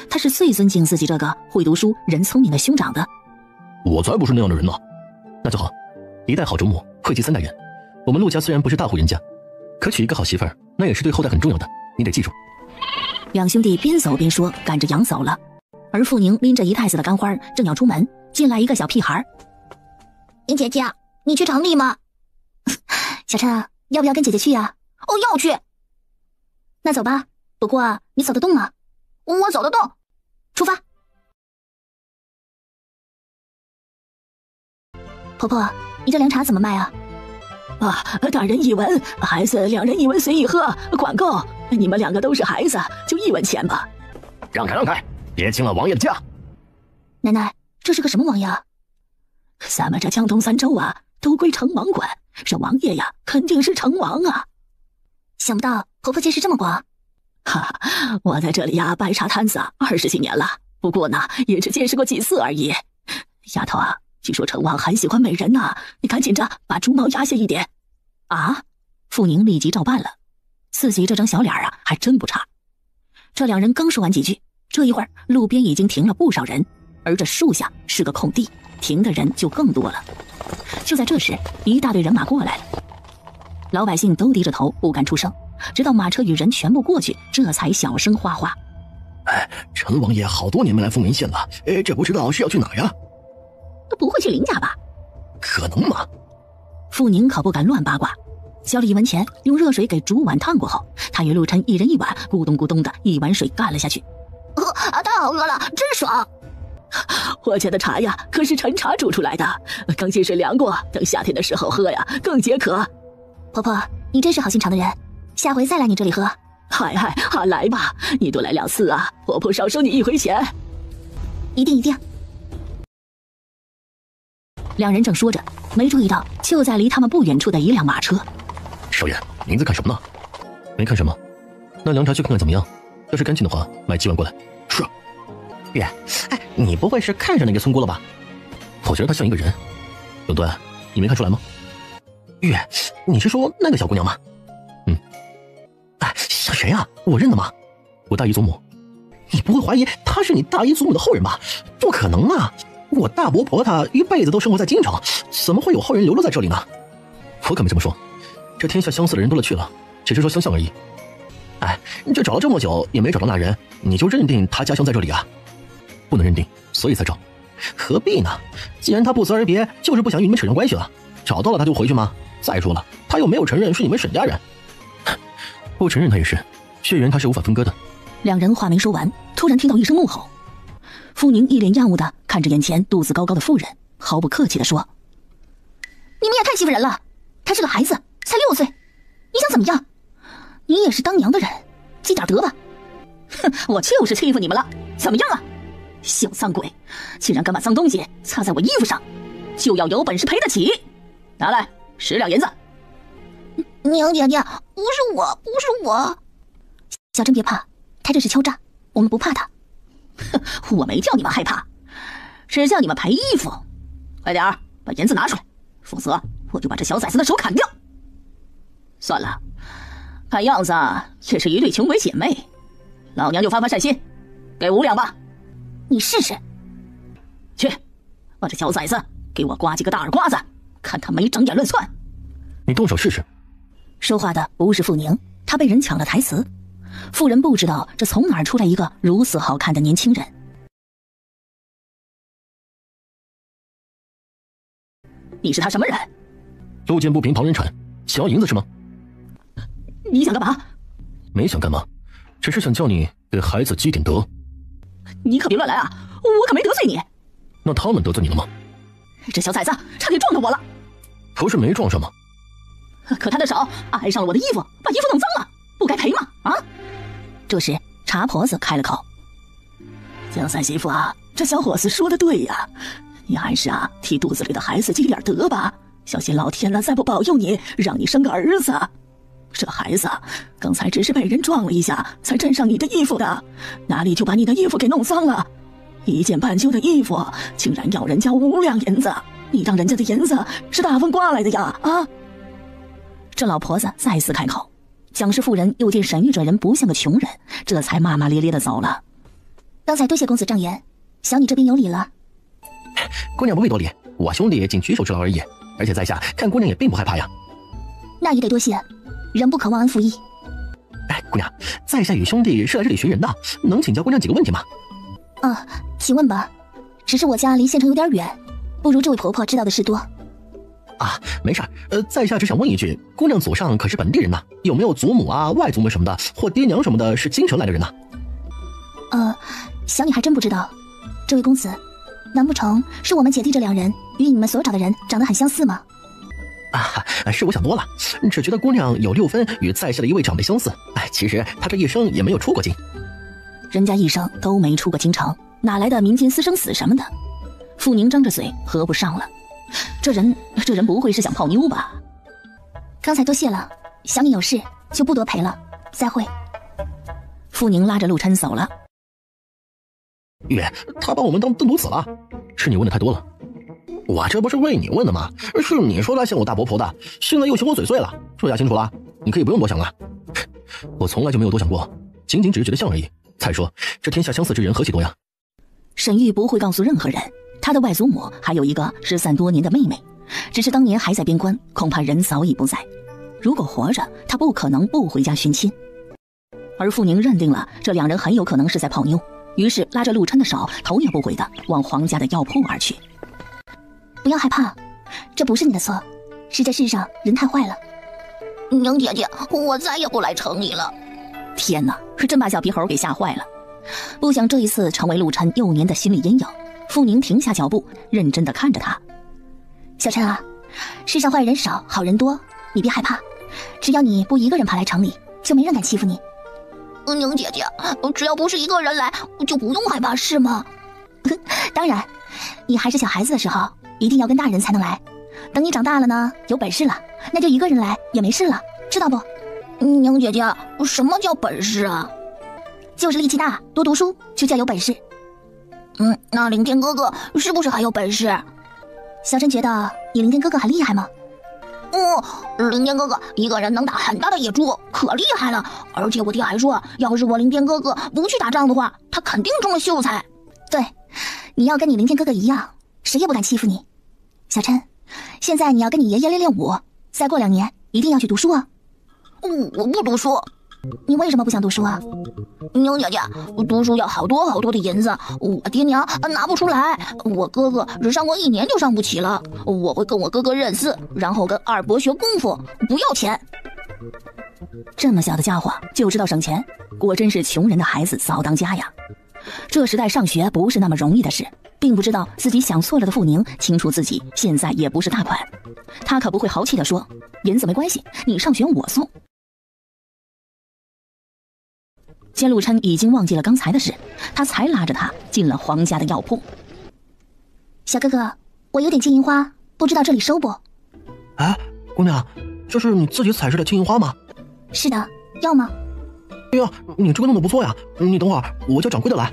他是最尊敬自己这个会读书人聪明的兄长的。我才不是那样的人呢。那就好，一代好主母惠及3代人。我们陆家虽然不是大户人家，可娶一个好媳妇儿，那也是对后代很重要的，你得记住。两兄弟边走边说，赶着羊走了。而傅宁拎着一太子的干花正要出门，进来一个小屁孩。宁姐姐，你去城里吗？小琛，要不要跟姐姐去呀？要去。那走吧，不过你走得动吗？我走得动。出发。婆婆，你这凉茶怎么卖啊？大人1文，孩子2人1文随意喝，管够。你们2个都是孩子，就1文钱吧。让开，别轻了王爷的驾。奶奶，这是个什么王爷啊？咱们这江东3州啊，都归城王管，这王爷呀，肯定是城王啊。想不到婆婆见识这么广。我在这里呀，摆茶摊子20几年了，不过呢，也只见识过几次而已。丫头啊，据说城王很喜欢美人呐，你赶紧着把猪毛压下一点。傅宁立即照办了，自己这张小脸还真不差。这2人刚说完几句，这一会儿路边已经停了不少人，而这树下是个空地，停的人就更多了。就在这时，一大队人马过来了，老百姓都低着头不敢出声，直到马车与人全部过去，这才小声哗哗。陈王爷好多年没来凤云县了，这不知道是要去哪呀？不会去林家吧？可能吗？傅宁可不敢乱八卦，交了1文钱，用热水给煮碗烫过后，他与陆琛1人1碗，咕咚咕咚的1碗水干了下去。太好喝了，真爽！我家的茶呀，可是陈茶煮出来的，刚进水凉过，等夏天的时候喝呀，更解渴。婆婆，你真是好心肠的人，下回再来你这里喝。嗨，来吧，你多来2次啊，婆婆少收你1回钱。一定。两人正说着，没注意到就在离他们不远处的一辆马车。少爷，您在看什么呢？没看什么，那凉茶去看看怎么样？要是干净的话，买几碗过来。是。月，你不会是看上那个村姑了吧？我觉得她像一个人。永端，你没看出来吗？月，你是说那个小姑娘吗？像谁啊？我认得吗？我大姨祖母。你不会怀疑她是你大姨祖母的后人吧？不可能啊！我大伯婆她一辈子都生活在京城，怎么会有后人流落在这里呢？我可没这么说，这天下相似的人多了去了，只是说相像而已。这找了这么久也没找到那人，你就认定他家乡在这里啊？不能认定，所以才找。何必呢？既然他不辞而别，就是不想与你们扯上关系了。找到了他就回去吗？再说了，他又没有承认是你们沈家人。不承认他也是，血缘他是无法分割的。两人话没说完，突然听到一声怒吼。傅宁一脸厌恶地看着眼前肚子高高的妇人，毫不客气地说：“你们也太欺负人了！他是个孩子，才6岁，你想怎么样？你也是当娘的人，积点德吧。”哼，我就是欺负你们了，怎么样啊？小脏鬼，竟然敢把脏东西擦在我衣服上，就要有本事赔得起。拿来10两银子。娘姐姐，不是我。小珍别怕，他这是敲诈，我们不怕他。哼，我没叫你们害怕，只叫你们赔衣服。快点儿把银子拿出来，否则我就把这小崽子的手砍掉。算了，看样子也是一对穷鬼姐妹，老娘就发善心，给5两吧。你试试。去，把这小崽子给我刮几个大耳刮子，看他没长眼乱窜。你动手试试。说话的不是傅宁，他被人抢了台词。妇人不知道这从哪儿出来一个如此好看的年轻人。你是他什么人？路见不平旁人铲，想要银子是吗？你想干嘛？没想干嘛，只是想叫你给孩子积点德。你可别乱来啊，我可没得罪你。那他们得罪你了吗？这小崽子差点撞到我了。不是没撞上吗？可他的手挨上了我的衣服，把衣服弄脏了，不该赔吗？啊！这时茶婆子开了口：“江三媳妇啊，这小伙子说的对呀，你还是替肚子里的孩子积点德吧，小心老天再不保佑你，让你生个儿子。这孩子刚才只是被人撞了一下，才沾上你的衣服的，哪里就把你的衣服给弄脏了？一件半旧的衣服，竟然要人家5两银子，你当人家的银子是大风刮来的呀？啊！”这老婆子再次开口，蒋氏妇人又见沈玉这人不像个穷人，这才骂骂咧咧的走了。刚才多谢公子正言，小女这边有礼了。姑娘不必多礼，我兄弟仅举手之劳而已，而且在下看姑娘也并不害怕呀。那也得多谢，人不可忘恩负义。姑娘，在下与兄弟是来这里寻人的，能请教姑娘几个问题吗？请问吧，只是我家离县城有点远，不如这位婆婆知道的事多。没事在下只想问一句，姑娘祖上可是本地人呐？有没有祖母外祖母什么的，或爹娘什么的是京城来的人呢？小女还真不知道。这位公子，难不成是我们姐弟这2人与你们所找的人长得很相似吗？是我想多了，只觉得姑娘有6分与在下的一位长辈相似。其实她这一生也没有出过京。人家一生都没出过京城，哪来的民间私生死什么的？傅宁张着嘴合不上了。这人不会是想泡妞吧？刚才多谢了，小女有事就不多陪了，再会。傅宁拉着陆琛走了。月，他把我们当钝犊子了？是你问的太多了。我这不是为你问的吗？是你说他像我大伯婆的，现在又嫌我嘴碎了，说下清楚了，你可以不用多想了。我从来就没有多想过，仅仅只是觉得像而已。再说这天下相似之人何其多呀。沈玉不会告诉任何人，他的外祖母还有一个失散多年的妹妹，只是当年还在边关，恐怕人早已不在。如果活着，他不可能不回家寻亲。而傅宁认定了这2人很有可能是在泡妞，于是拉着陆琛的手，头也不回的往皇家的药铺而去。不要害怕，这不是你的错，是这世上人太坏了。娘姐姐，我再也不来城里了。天哪，真把小皮猴给吓坏了，不想这一次成为陆琛幼年的心理阴影。傅宁停下脚步，认真地看着他。小琛啊，世上坏人少，好人多，你别害怕，只要你不一个人跑来城里，就没人敢欺负你。宁姐姐，只要不是一个人来，就不用害怕是吗？当然，你还是小孩子的时候，一定要跟大人才能来。等你长大了呢，有本事了，那就一个人来也没事了，知道不？宁姐姐，什么叫本事啊？就是力气大，多读书就叫有本事。那凌天哥哥是不是还有本事？小琛觉得你凌天哥哥很厉害吗？凌天哥哥一个人能打很大的野猪，可厉害了。而且我爹还说，要是我凌天哥哥不去打仗的话，他肯定中了秀才。对，你要跟你凌天哥哥一样，谁也不敢欺负你。小琛，现在你要跟你爷爷练武，再过2年一定要去读书啊。我不读书。你为什么不想读书啊？宁姐姐，读书要好多好多的银子，我爹娘拿不出来。我哥哥只上过1年就上不起了，我会跟我哥哥认字，然后跟二伯学功夫，不要钱。这么小的家伙就知道省钱，果真是穷人的孩子早当家呀。这时代上学不是那么容易的事，并不知道自己想错了的傅宁清楚自己现在也不是大款，他可不会豪气地说银子没关系，你上学我送。见陆琛已经忘记了刚才的事，他才拉着他进了黄家的药铺。小哥哥，我有点金银花，不知道这里收不？哎，姑娘，这是你自己采制的金银花吗？是的，要吗？哎呀，你这个弄得不错呀，你等会儿我叫掌柜的来。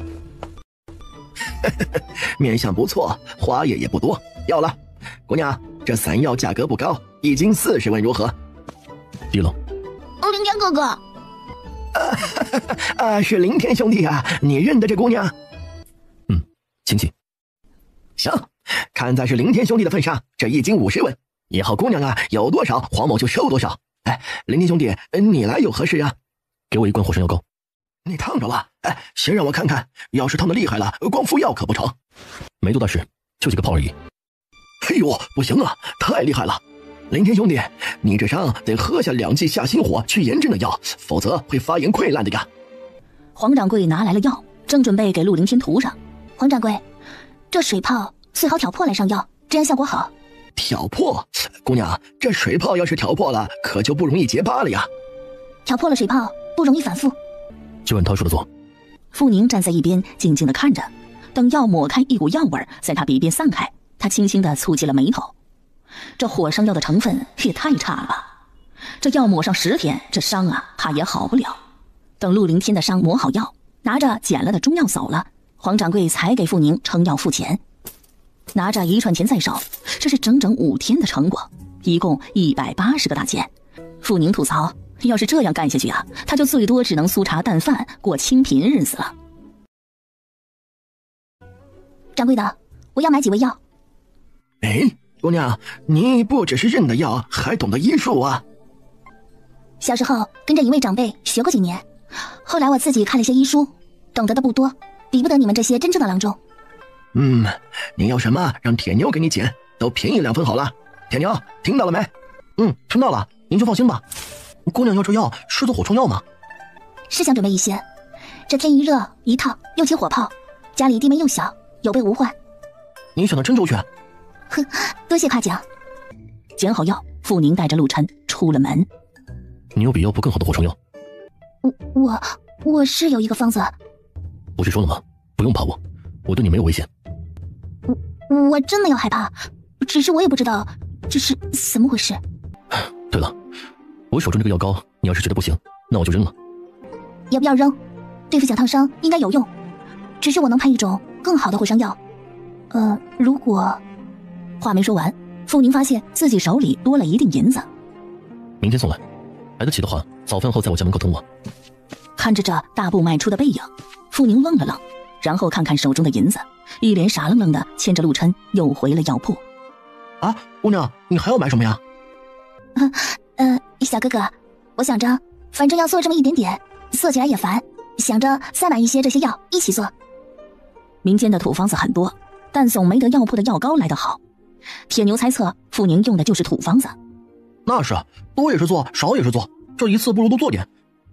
面相不错，花叶也不多，要了。姑娘，这散药价格不高，一斤40文，如何？低了。凌天哥哥。是凌天兄弟啊，你认得这姑娘？亲戚。行，看在是凌天兄弟的份上，这一斤50文。以后姑娘啊，有多少黄某就收多少。哎，凌天兄弟，你来有何事啊？给我一罐火山药膏。你烫着了？哎，先让我看看，要是烫得厉害了，光服药可不成。没多大事，就几个泡而已。哎呦，不行啊，太厉害了！凌天兄弟，你这伤得喝下2剂下心火去炎症的药，否则会发炎溃烂的呀。黄掌柜拿来了药，正准备给陆凌天涂上。黄掌柜，这水泡最好挑破来上药，这样效果好。挑破？姑娘，这水泡要是挑破了，可就不容易结疤了呀。挑破了水泡，不容易反复。就按他说的做。傅宁站在一边静静地看着，等药抹开一股药味在他鼻边散开，他轻轻地蹙起了眉头。这火伤药的成分也太差了吧，这药抹上10天，这伤啊怕也好不了。等陆凌天的伤抹好药，拿着捡了的中药走了，黄掌柜才给傅宁称药付钱。拿着一串钱在手，这是整整5天的成果，一共180个大钱。傅宁吐槽，要是这样干下去啊，他就最多只能粗茶淡饭过清贫日子了。掌柜的，我要买几味药。哎，姑娘，你不只是认得药，还懂得医术啊。小时候跟着一位长辈学过几年，后来我自己看了些医书，懂得的不多，比不得你们这些真正的郎中。你要什么让铁妞给你捡，都便宜2分好了。铁妞，听到了没？听到了，您就放心吧。姑娘要这药是做火疮药吗？是想准备一些，这天一热一烫又起火泡，家里地面又小，有备无患。你想的真周全。哼，多谢夸奖。捡好药，傅宁带着陆琛出了门。你有比药铺更好的火疮药？我是有一个方子。不是说了吗？不用怕我，我对你没有危险。我真没有害怕，只是我也不知道这是怎么回事。对了，我手中这个药膏，你要是觉得不行，那我就扔了。要不要扔？对付小烫伤应该有用，只是我能配一种更好的火伤药。如果……话没说完，傅宁发现自己手里多了一锭银子。明天送来，来得及的话，早饭后在我家门口等我。看着这大步迈出的背影，傅宁愣了愣，然后看看手中的银子，一脸傻愣愣的牵着陆琛又回了药铺。啊，姑娘，你还要买什么呀？小哥哥，我想着反正要做这么一点点，做起来也烦，想着再买一些这些药一起做。民间的土方子很多，但总没得药铺的药膏来得好。铁牛猜测傅宁用的就是土方子。那是，多也是做，少也是做，这一次不如多做点。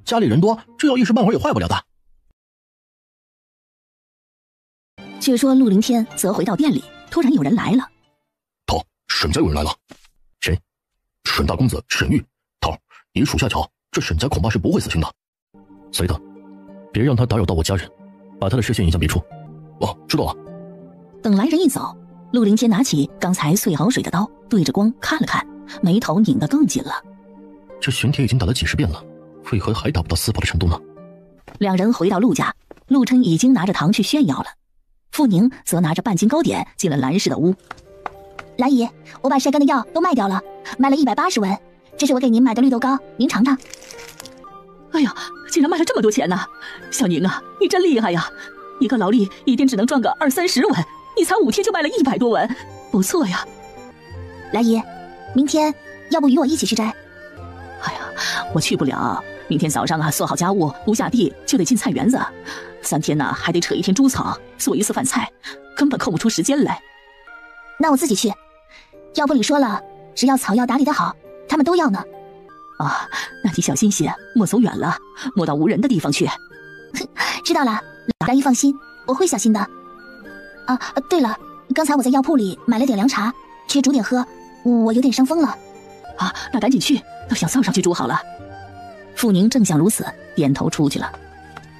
家里人多，这药一时半会儿也坏不了的。却说陆凌天则回到店里，突然有人来了。头，沈家有人来了。谁？沈大公子沈玉。头，你属下瞧，这沈家恐怕是不会死心的。随他，别让他打扰到我家人，把他的视线引向别处。哦，知道了。等来人一走，陆凌天拿起刚才碎好水的刀，对着光看了看，眉头拧得更紧了。这玄铁已经打了几10遍了，为何还达不到4跑的程度呢？两人回到陆家，陆琛已经拿着糖去炫耀了，傅宁则拿着半斤糕点进了蓝氏的屋。蓝姨，我把晒干的药都卖掉了，卖了180文，这是我给您买的绿豆糕，您尝尝。哎呀，竟然卖了这么多钱呢！小宁啊，你真厉害呀！一个劳力一天只能赚个20-30文，你才5天就卖了100多文，不错呀。蓝姨，明天要不与我一起去摘？哎呀，我去不了。明天早上啊，做好家务，不下地就得进菜园子，3天呢还得扯1天猪草，做1次饭菜，根本空不出时间来。那我自己去。药铺里说了，只要草药打理得好，他们都要呢。啊，那你小心些，莫走远了，莫到无人的地方去。知道了，蓝姨放心，我会小心的。啊，对了，刚才我在药铺里买了点凉茶，去煮点喝，我有点伤风了。啊，那赶紧去，到小灶上去煮好了。傅宁正想如此，点头出去了。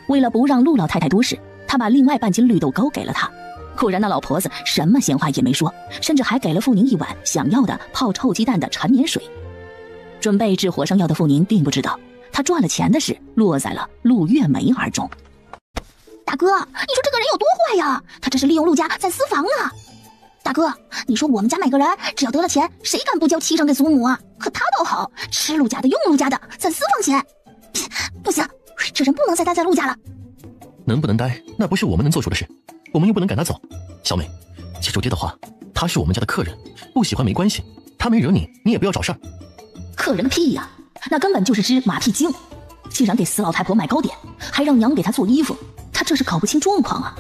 为了不让陆老太太多事，他把另外半斤绿豆糕给了她。果然那老婆子什么闲话也没说，甚至还给了傅宁1碗想要的泡臭鸡蛋的陈年水。准备治火伤药的傅宁并不知道，他赚了钱的事落在了陆月梅耳中。大哥，你说这个人有多坏呀？他这是利用陆家在私房啊！大哥，你说我们家每个人只要得了钱，谁敢不交7成给祖母啊？可他倒好，吃陆家的，用陆家的，咱私房钱。不行，这人不能再待在陆家了。能不能待，那不是我们能做出的事，我们又不能赶他走。小美，记住爹的话，他是我们家的客人，不喜欢没关系，他没惹你，你也不要找事儿。客人个屁呀，那根本就是只马屁精。既然给死老太婆买糕点，还让娘给她做衣服，他这是搞不清状况啊。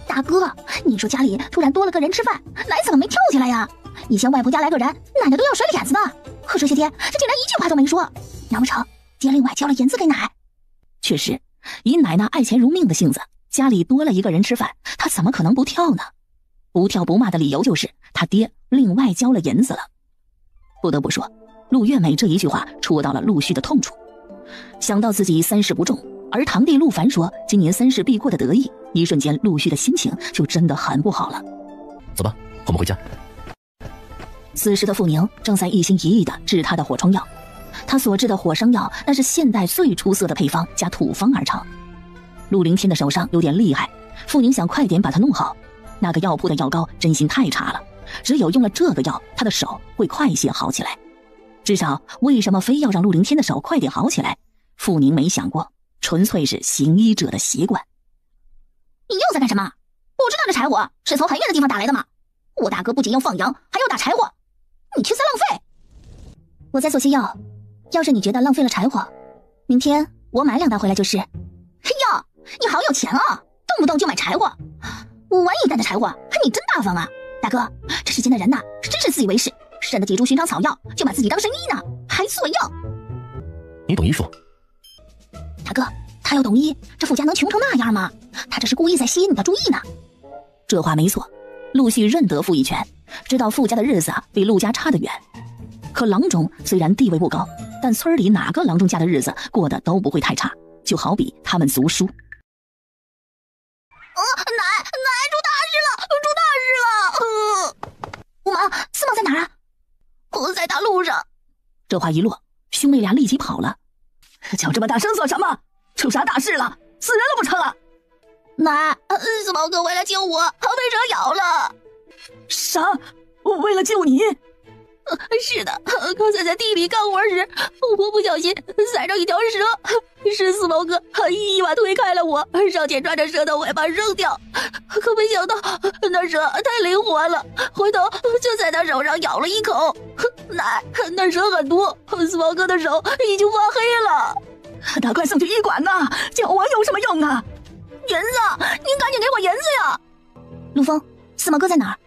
大哥，你说家里突然多了个人吃饭，奶怎么没跳起来呀？以前外婆家来个人，奶奶都要甩脸子的，可这些天这竟然一句话都没说。难不成爹另外交了银子给奶？确实，以奶奶爱钱如命的性子，家里多了一个人吃饭，他怎么可能不跳呢？不跳不骂的理由就是他爹另外交了银子了。不得不说，陆月美这一句话戳到了陆续的痛处。想到自己3事不中，而堂弟陆凡说今年3事必过的得意，一瞬间陆续的心情就真的很不好了。走吧，我们回家。此时的傅宁正在一心一意地治他的火疮药，他所制的火伤药那是现代最出色的配方加土方而成。陆凌天的手上有点厉害，傅宁想快点把他弄好。那个药铺的药膏真心太差了，只有用了这个药，他的手会快些好起来。至少为什么非要让陆凌天的手快点好起来，傅宁没想过，纯粹是行医者的习惯。你又在干什么？不知道这柴火是从很远的地方打来的吗？我大哥不仅要放羊，还要打柴火，你却在浪费。我在做些药，要是你觉得浪费了柴火，明天我买2袋回来就是。嘿哟，你好有钱啊，动不动就买柴火，5文1袋的柴火，你真大方啊！大哥，这世间的人呐，真是自以为是，认得几株寻常草药就把自己当神医呢，还做药。你懂医术？大哥，他要懂医，这傅家能穷成那样吗？他这是故意在吸引你的注意呢。这话没错，陆续认得傅一拳，知道傅家的日子比陆家差得远。可郎中虽然地位不高，但村里哪个郎中家的日子过得都不会太差，就好比他们族叔。奶出大事了！五毛，四毛在哪儿啊？我在大路上。这话一落，兄妹俩立即跑了。叫这么大声做什么？出啥大事了？死人了不成啊？奶，四毛哥为了救我，被蛇咬了。啥？我为了救你？是的，刚才在地里干活时，我不小心踩着一条蛇，是四毛哥一把推开了我，上前抓着蛇的尾巴扔掉，可没想到那蛇太灵活了，回头就在他手上咬了一口。奶，那蛇很毒，四毛哥的手已经发黑了。那快送去医馆呐！叫我有什么用啊？银子，您赶紧给我银子呀！陆枫，四毛哥在哪儿？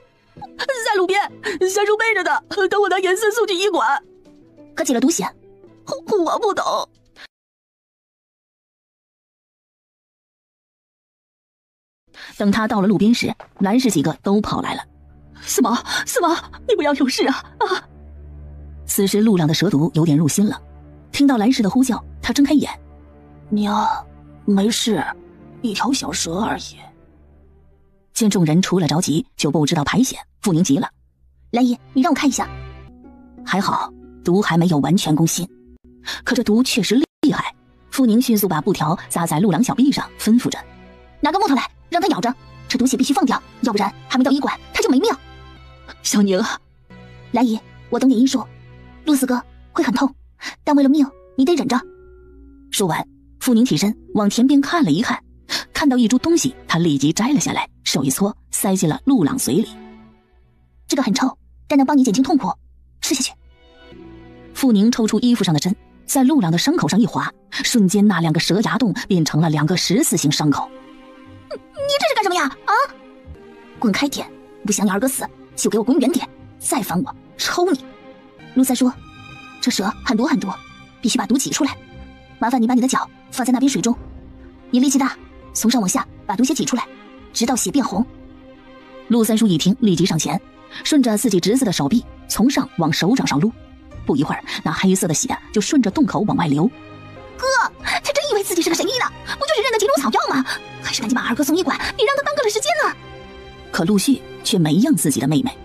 在路边，下树背着的，等我拿银子送去医馆。可起了毒血？我不懂。等他到了路边时，蓝氏几个都跑来了。四毛，你不要有事啊！啊！此时陆朗的蛇毒有点入心了，听到蓝氏的呼叫，他睁开眼。娘，没事，一条小蛇而已。见众人除了着急就不知道排险，傅宁急了。蓝姨，你让我看一下。还好毒还没有完全攻心，可这毒确实厉害。傅宁迅速把布条扎在陆朗小臂上，吩咐着：拿个木头来，让他咬着，这毒血必须放掉，要不然还没到医馆他就没命。小宁，蓝姨，我懂点医术，陆四哥会很痛，但为了命你得忍着。说完，傅宁起身往田边看了一看，看到一株东西，他立即摘了下来，手一搓，塞进了陆朗嘴里。这个很臭，但能帮你减轻痛苦，吃下去。傅宁抽出衣服上的针，在陆朗的伤口上一划，瞬间那2个蛇牙洞变成了2个14形伤口。你这是干什么呀？啊！滚开点！不想你二哥死，就给我滚远点！再烦我，抽你！陆三说，这蛇很毒很毒，必须把毒挤出来。麻烦你把你的脚放在那边水中，你力气大，从上往下把毒血挤出来，直到血变红。陆三叔一听，立即上前，顺着自己侄子的手臂从上往手掌上撸。不一会儿，那黑色的血就顺着洞口往外流。哥，他真以为自己是个神医呢，不就是认得几种草药吗？还是赶紧把二哥送医馆，别让他耽搁了时间呢。可陆续却没让自己的妹妹。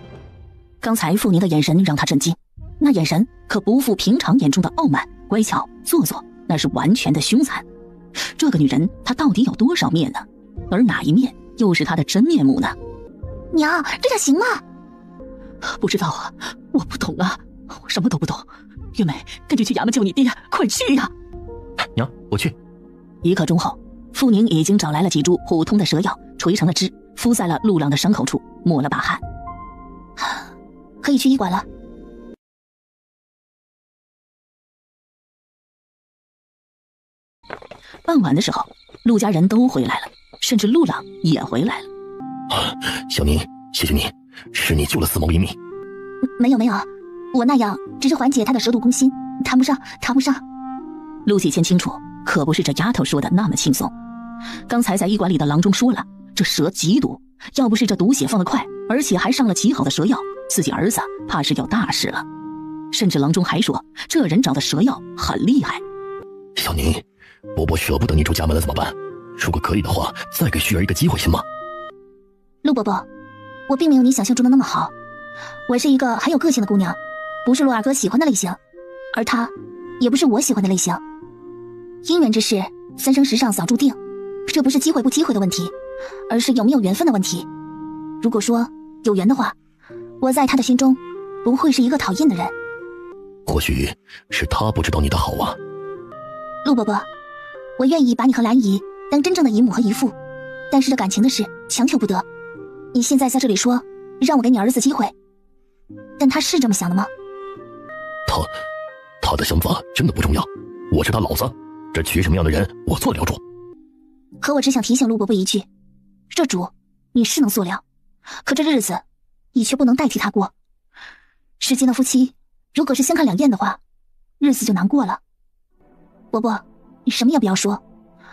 刚才傅宁的眼神让他震惊，那眼神可不复平常眼中的傲慢、乖巧、做作，那是完全的凶残。这个女人她到底有多少面呢？而哪一面又是她的真面目呢？娘，这样行吗？不知道啊，我不懂啊，我什么都不懂。月美，赶紧去衙门救你爹，快去呀！娘，我去。1刻钟后，傅宁已经找来了几株普通的蛇药，锤成了汁，敷在了陆朗的伤口处，抹了把汗。可以去医馆了。傍晚的时候，陆家人都回来了，甚至陆朗也回来了。小宁，谢谢你，是你救了四毛一命。没有，我那样只是缓解他的蛇毒攻心，谈不上。陆启谦清楚，可不是这丫头说的那么轻松。刚才在医馆里的郎中说了，这蛇极毒，要不是这毒血放得快，而且还上了极好的蛇药，自己儿子怕是有大事了。甚至郎中还说，这人找的蛇药很厉害。小宁，伯伯舍不得你出家门了怎么办？如果可以的话，再给旭儿一个机会行吗？陆伯伯，我并没有你想象中的那么好，我是一个很有个性的姑娘，不是陆二哥喜欢的类型，而他也不是我喜欢的类型。姻缘之事，三生石上早注定，这不是机会不机会的问题，而是有没有缘分的问题。如果说有缘的话，我在他的心中不会是一个讨厌的人。或许是他不知道你的好啊。陆伯伯，我愿意把你和兰姨当真正的姨母和姨父，但是这感情的事强求不得。你现在在这里说让我给你儿子机会，但他是这么想的吗？他的想法真的不重要，我是他老子，这娶什么样的人我做得了主。可我只想提醒陆伯伯一句，这主你是能做了，可这日子你却不能代替他过。世间的夫妻如果是相看两厌的话，日子就难过了。伯伯，你什么也不要说，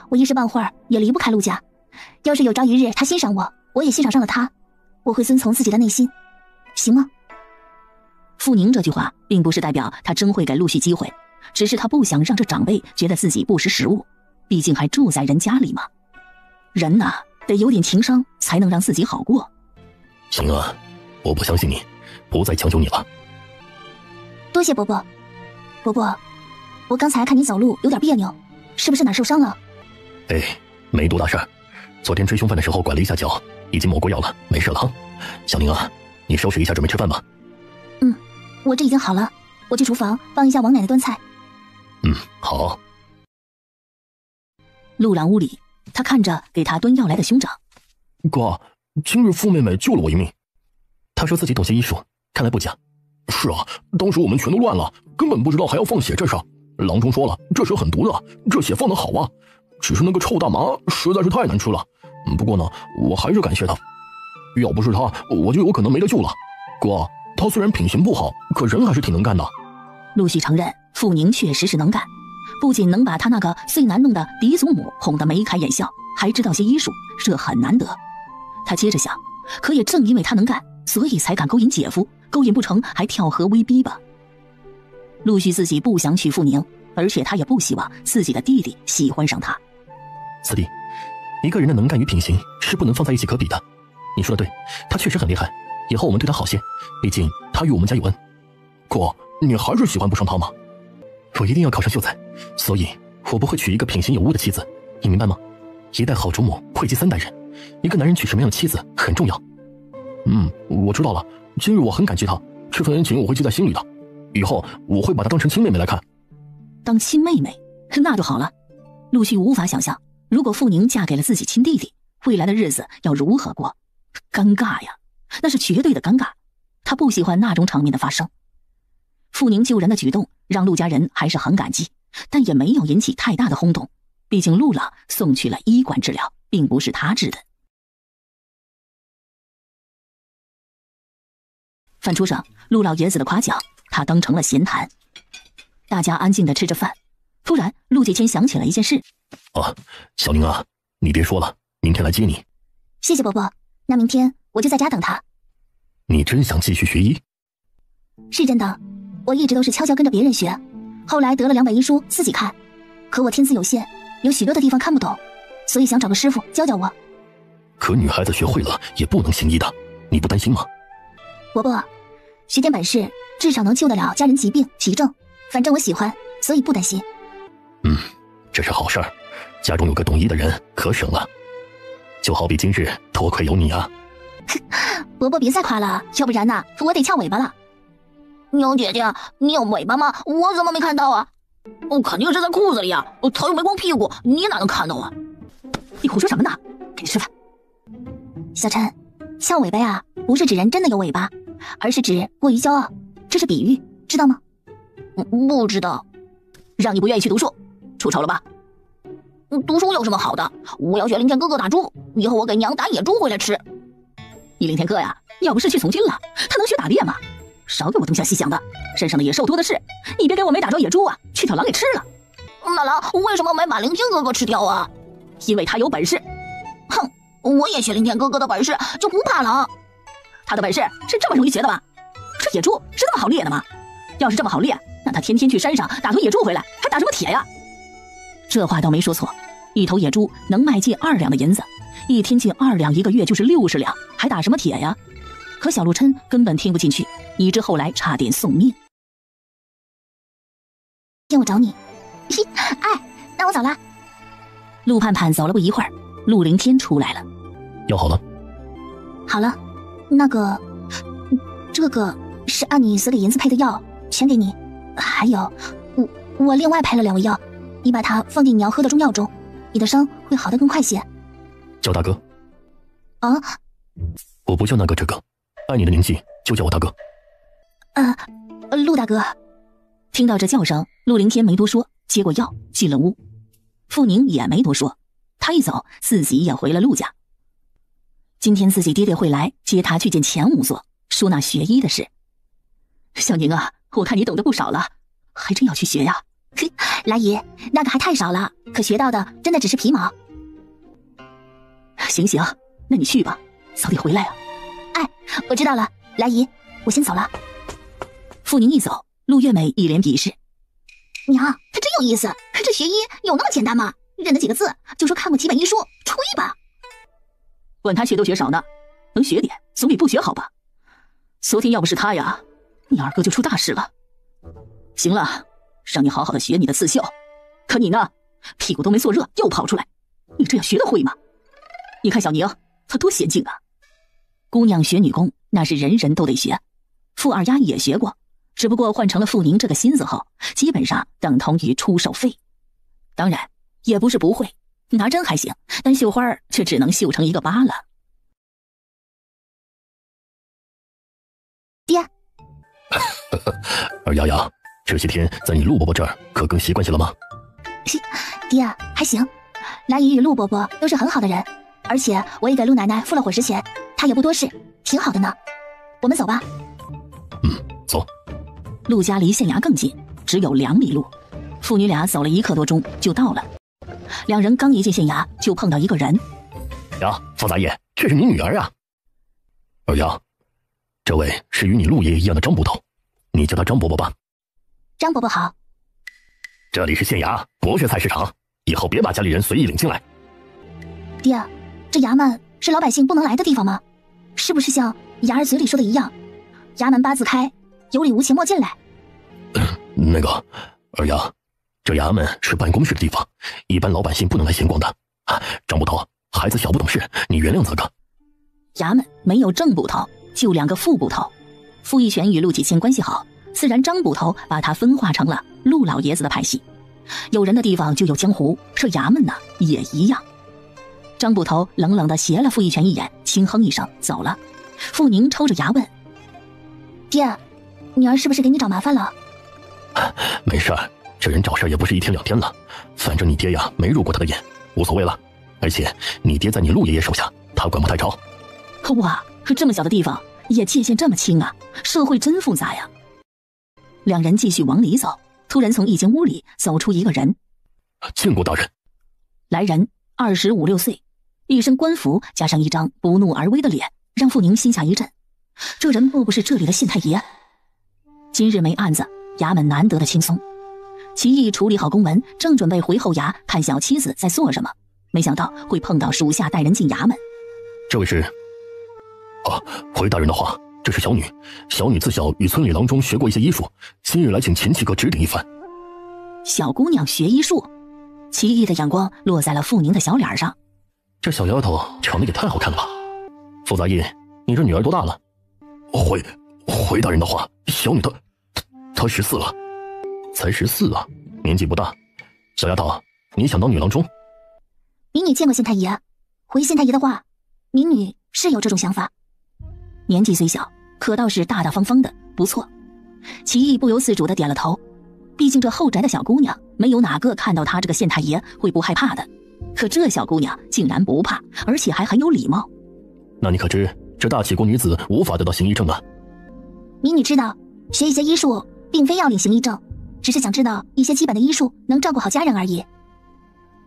我一时半会儿也离不开陆家，要是有朝一日他欣赏我，我也欣赏上了他，我会遵从自己的内心，行吗？傅宁这句话并不是代表他真会给陆续机会，只是他不想让这长辈觉得自己不识时务，毕竟还住在人家里嘛。人呐，得有点情商才能让自己好过。行啊，伯伯相信你，不再强求你了。多谢伯伯。伯伯，我刚才看你走路有点别扭，是不是哪受伤了？哎，没多大事儿，昨天追凶犯的时候拐了一下脚，已经抹过药了，没事了啊。小宁啊，你收拾一下准备吃饭吧。我这已经好了，我去厨房帮一下王奶奶端菜。好。陆朗屋里，他看着给他端药来的兄长。哥，今日傅妹妹救了我一命。她说自己懂些医术，看来不假。是啊，当时我们全都乱了，根本不知道还要放血这事儿。郎中说了，这蛇很毒的，这血放得好啊。只是那个臭大麻实在是太难吃了。不过呢，我还是感谢他，要不是他，我就有可能没得救了。哥，他虽然品行不好，可人还是挺能干的。陆续承认，傅宁确实是能干，不仅能把他那个最难弄的嫡祖母哄得眉开眼笑，还知道些医术，这很难得。他接着想，可也正因为他能干，所以才敢勾引姐夫，勾引不成还跳河威逼吧。陆续自己不想娶傅宁，而且他也不希望自己的弟弟喜欢上他。四弟，一个人的能干与品行是不能放在一起可比的。你说的对，他确实很厉害，以后我们对他好些，毕竟他与我们家有恩。哥，你还是喜欢不上他吗？我一定要考上秀才，所以我不会娶一个品行有误的妻子，你明白吗？一代好主母惠及3代人，一个男人娶什么样的妻子很重要。我知道了，今日我很感激他，这份恩情我会记在心里的，以后我会把她当成亲妹妹来看。当亲妹妹，那就好了。陆续无法想象，如果傅宁嫁给了自己亲弟弟，未来的日子要如何过？尴尬呀，那是绝对的尴尬。他不喜欢那种场面的发生。傅宁救人的举动让陆家人还是很感激，但也没有引起太大的轰动。毕竟陆老送去了医馆治疗，并不是他治的。饭桌上，陆老爷子的夸奖他当成了闲谈。大家安静地吃着饭，突然陆继谦想起了一件事。小宁啊，你别说了，明天来接你。谢谢伯伯，那明天我就在家等他。你真想继续学医？是真的，我一直都是悄悄跟着别人学，后来得了2本医书自己看，可我天资有限，有许多的地方看不懂，所以想找个师傅教教我。可女孩子学会了也不能行医的，你不担心吗？伯伯，学点本事至少能救得了家人疾病急症，反正我喜欢，所以不担心。这是好事儿，家中有个懂医的人可省了。就好比今日多亏有你啊。伯伯别再夸了，要不然呢我得翘尾巴了。牛姐姐，你有尾巴吗？我怎么没看到啊？肯定是在裤子里啊，他又没光屁股，你哪能看到啊？你胡说什么呢？给你吃饭。小陈，翘尾巴呀，不是指人真的有尾巴，而是指过于骄傲，这是比喻，知道吗？不知道。让你不愿意去读书，出丑了吧？读书有什么好的？我要学林天哥哥打猪，以后我给娘打野猪回来吃。你林天哥呀，要不是去从军了，他能学打猎吗？少给我东想西想的，身上的野兽多的是，你别给我没打着野猪啊，去条狼给吃了。那狼为什么没把林天哥哥吃掉啊？因为他有本事。哼，我也学林天哥哥的本事，就不怕狼。他的本事是这么容易学的吗？这野猪是那么好猎的吗？要是这么好猎，那他天天去山上打头野猪回来，还打什么铁呀？这话倒没说错，一头野猪能卖近2两的银子，一天近2两，一个月就是60两，还打什么铁呀？可小陆琛根本听不进去，以致后来差点送命。见我找你，哎，那我走了。陆盼盼走了不一会儿，陆凌天出来了。药好了？好了，那个，这个是按你所给银子配的药，全给你。还有，我另外配了2味药，你把它放进你要喝的中药中，你的伤会好得更快些。叫大哥。啊？我不叫那个这个，按你的年纪就叫我大哥。陆大哥。听到这叫声，陆凌天没多说，接过药进了屋。傅宁也没多说，他一走，自己也回了陆家。今天自己爹爹会来接他去见钱仵作，说那学医的事。小宁啊，我看你懂得不少了，还真要去学呀。来姨，那个还太少了，可学到的真的只是皮毛。行，那你去吧，早点回来啊。哎，我知道了，来姨，我先走了。傅宁一走，陆月美一脸鄙视。娘，他真有意思，这学医有那么简单吗？认得几个字就说看过几本医书，吹吧。管他学多学少呢，能学点总比不学好吧。昨天要不是他呀，你二哥就出大事了。行了，让你好好的学你的刺绣，可你呢，屁股都没坐热又跑出来，你这样学得会吗？你看小宁，她多娴静啊。姑娘学女工，那是人人都得学。傅二丫也学过，只不过换成了傅宁这个心思后，基本上等同于出手费。当然也不是不会，拿针还行，但绣花却只能绣成一个疤了。爹。二丫丫，这些天在你陆伯伯这儿可更习惯些了吗？爹，还行，兰姨与陆伯伯都是很好的人，而且我也给陆奶奶付了伙食钱，她也不多事，挺好的呢。我们走吧。走。陆家离县衙更近，只有2里路，父女俩走了1刻多钟就到了。两人刚一进县衙，就碰到一个人。呀，傅杂爷，这是你女儿啊。二丫，这位是与你陆爷爷一样的张捕头，你叫他张伯伯吧。张伯伯好。这里是县衙，不是菜市场，以后别把家里人随意领进来。爹，这衙门是老百姓不能来的地方吗？是不是像衙儿嘴里说的一样，衙门八字开，有理无情莫进来？那个，二丫，这衙门是办公室的地方，一般老百姓不能来闲逛的。张捕头，孩子小不懂事，你原谅则个。衙门没有正捕头，就2个副捕头。傅义全与陆继清关系好，自然张捕头把他分化成了陆老爷子的派系。有人的地方就有江湖，这衙门呢也一样。张捕头冷冷地斜了傅义全一眼，轻哼一声走了。傅宁抽着牙问：爹，女儿是不是给你找麻烦了？没事儿，这人找事也不是1天2天了，反正你爹呀没入过他的眼，无所谓了。而且你爹在你陆爷爷手下，他管不太着。哇，这么小的地方也界限这么清啊，社会真复杂呀。2人继续往里走，突然从一间屋里走出一个人。见过大人。来人25、6岁，一身官服加上一张不怒而威的脸，让傅宁心下一震。这人莫不是这里的县太爷？今日没案子，衙门难得的轻松。齐义处理好公文，正准备回后衙看小妻子在做什么，没想到会碰到属下带人进衙门。这位是？回大人的话，这是小女。小女自小与村里郎中学过一些医术，今日来请前妻哥指点一番。小姑娘学医术？齐义的眼光落在了傅宁的小脸上。这小丫头长得也太好看了吧。傅杂役，你这女儿多大了？回大人的话，小女她14了。才14啊，年纪不大。小丫头，你想当女郎中？民女见过县太爷，回县太爷的话，民女是有这种想法。年纪虽小，可倒是大大方方的，不错。齐义不由自主地点了头。毕竟这后宅的小姑娘，没有哪个看到她这个县太爷会不害怕的。可这小姑娘竟然不怕，而且还很有礼貌。那你可知这大齐国女子无法得到行医证啊？民女知道，学一些医术并非要领行医证，只是想知道一些基本的医术能照顾好家人而已。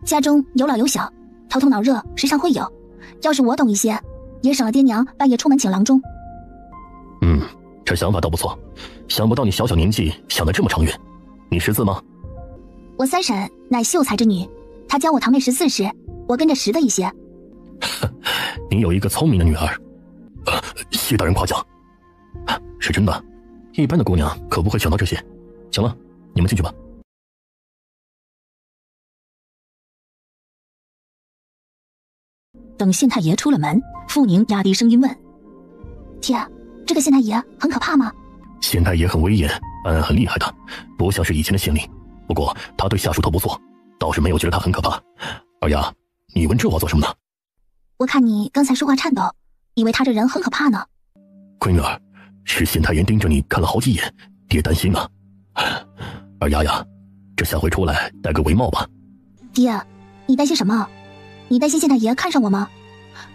家中有老有小，头痛脑热时常会有，要是我懂一些，也省了爹娘半夜出门请郎中。这想法倒不错，想不到你小小年纪想得这么长远。你识字吗？我三婶乃秀才之女，她教我堂妹识字时，我跟着识的一些。你有一个聪明的女儿，谢大人夸奖。是真的，一般的姑娘可不会想到这些。行了，你们进去吧。等县太爷出了门，傅宁压低声音问：爹，这个县太爷很可怕吗？县太爷很威严，办案很厉害的，不像是以前的县令。不过他对下属都不错，倒是没有觉得他很可怕。二丫，你问这话做什么呢？我看你刚才说话颤抖，以为他这人很可怕呢。闺女儿，是县太爷盯着你看了好几眼，爹担心啊。二丫呀，这下回出来戴个围帽吧。爹，你担心什么？你担心县太爷看上我吗？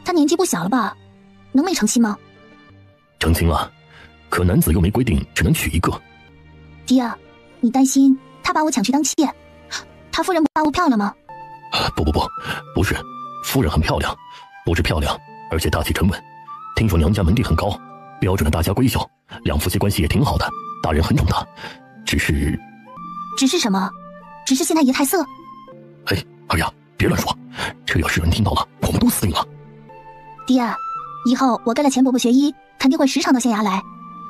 他年纪不小了吧，能没成亲吗？成亲啊，可男子又没规定只能娶一个。爹，你担心他把我抢去当妾？他夫人不漂亮吗？不是，夫人很漂亮，不止漂亮，而且大气沉稳。听说娘家门第很高，标准的大家闺秀，两夫妻关系也挺好的，大人很宠她。只是什么？只是县太爷太色。二丫，别乱说，这要是人听到了，我们都死定了。爹，以后我跟了钱伯伯学医，肯定会时常到县衙来，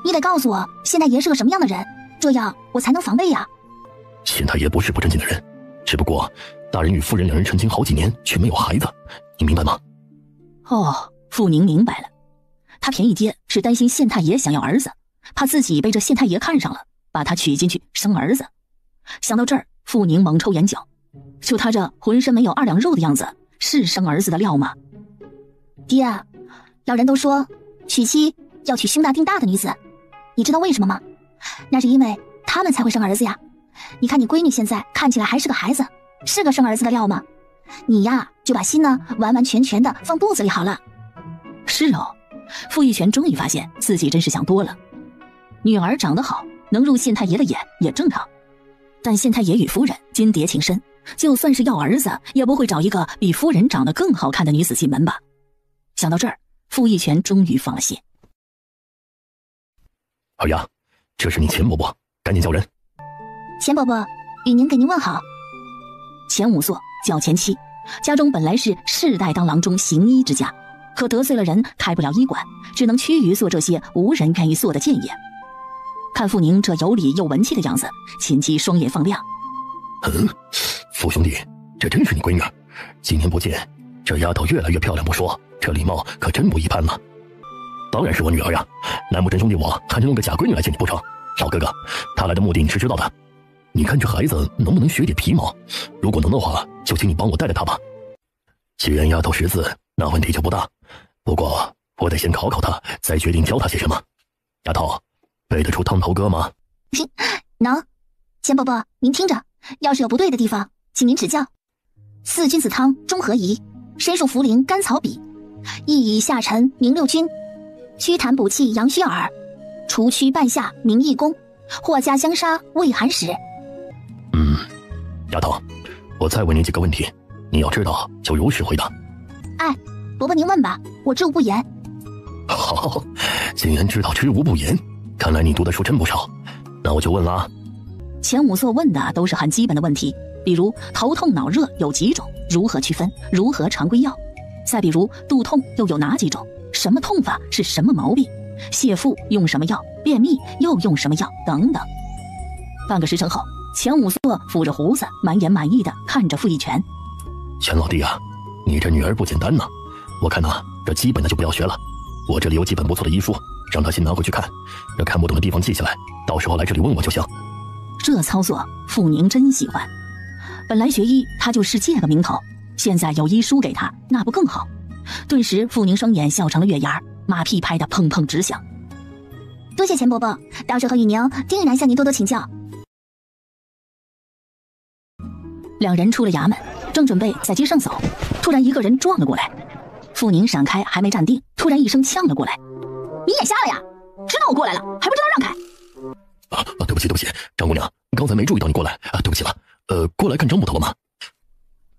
你得告诉我县太爷是个什么样的人，这样我才能防备呀。县太爷不是不正经的人，只不过大人与夫人两人成亲好几年却没有孩子，你明白吗？傅宁明白了，他便宜爹是担心县太爷想要儿子，怕自己被这县太爷看上了，把他娶进去生儿子。想到这儿，傅宁猛抽眼角，就他这浑身没有2两肉的样子，是生儿子的料吗？爹，老人都说娶妻要娶胸大腚大的女子，你知道为什么吗？那是因为他们才会生儿子呀。你看你闺女现在看起来还是个孩子，是个生儿子的料吗？你呀就把心呢完完全全的放肚子里好了。是哦，傅玉泉终于发现自己真是想多了。女儿长得好，能入县太爷的眼也正常，但县太爷与夫人金蝶情深，就算是要儿子，也不会找一个比夫人长得更好看的女子进门吧。想到这儿，傅义全终于放了心。二丫，这是你钱伯伯，赶紧叫人。钱伯伯，与您给您问好。钱武硕叫钱七，家中本来是世代当郎中行医之家，可得罪了人开不了医馆，只能趋于做这些无人愿意做的贱业。看傅宁这有理又文气的样子，钱七双眼放亮。傅兄弟，这真是你闺女？几年不见，这丫头越来越漂亮不说，这礼貌可真不一般呢。当然是我女儿呀，难不成兄弟我还能弄个假闺女来见你不成？老哥哥，她来的目的你是知道的。你看这孩子能不能学点皮毛？如果能的话，就请你帮我带带她吧。既然丫头识字，那问题就不大。不过我得先考考她，再决定教她些什么。丫头，背得出汤头歌吗？能。钱伯伯，您听着，要是有不对的地方，请您指教。四君子汤中和宜，参树茯苓甘草比，益以下沉明六君，祛痰补气阳虚耳，除祛半夏明益宫，或加香砂胃寒食。丫头，我再问你几个问题，你要知道就如实回答。哎，伯伯您问吧，我知无不言。好，竟然知道知无不言，看来你读的书真不少。那我就问啦。钱武硕问的都是很基本的问题，比如头痛脑热有几种，如何区分，如何常规药，再比如肚痛又有哪几种，什么痛法是什么毛病，泻腹用什么药，便秘又用什么药等等。半个时辰后，钱武硕抚着胡子，满眼满意的看着傅义全。钱老弟啊，你这女儿不简单呢。我看呐，这基本的就不要学了。我这里有几本不错的医书，让他先拿回去看，这看不懂的地方记下来，到时候来这里问我就行。这操作傅宁真喜欢。本来学医他就是借个名头，现在有医书给他，那不更好？顿时傅宁双眼笑成了月牙，马屁拍得砰砰直响。多谢钱伯伯，到时候与宁定然向您多多请教。两人出了衙门，正准备在街上走，突然一个人撞了过来。傅宁闪开还没站定，突然一声呛了过来：“你眼瞎了呀？知道我过来了，还不知道让开？”对不起，张姑娘，刚才没注意到你过来啊，对不起了。过来看张捕头了吗？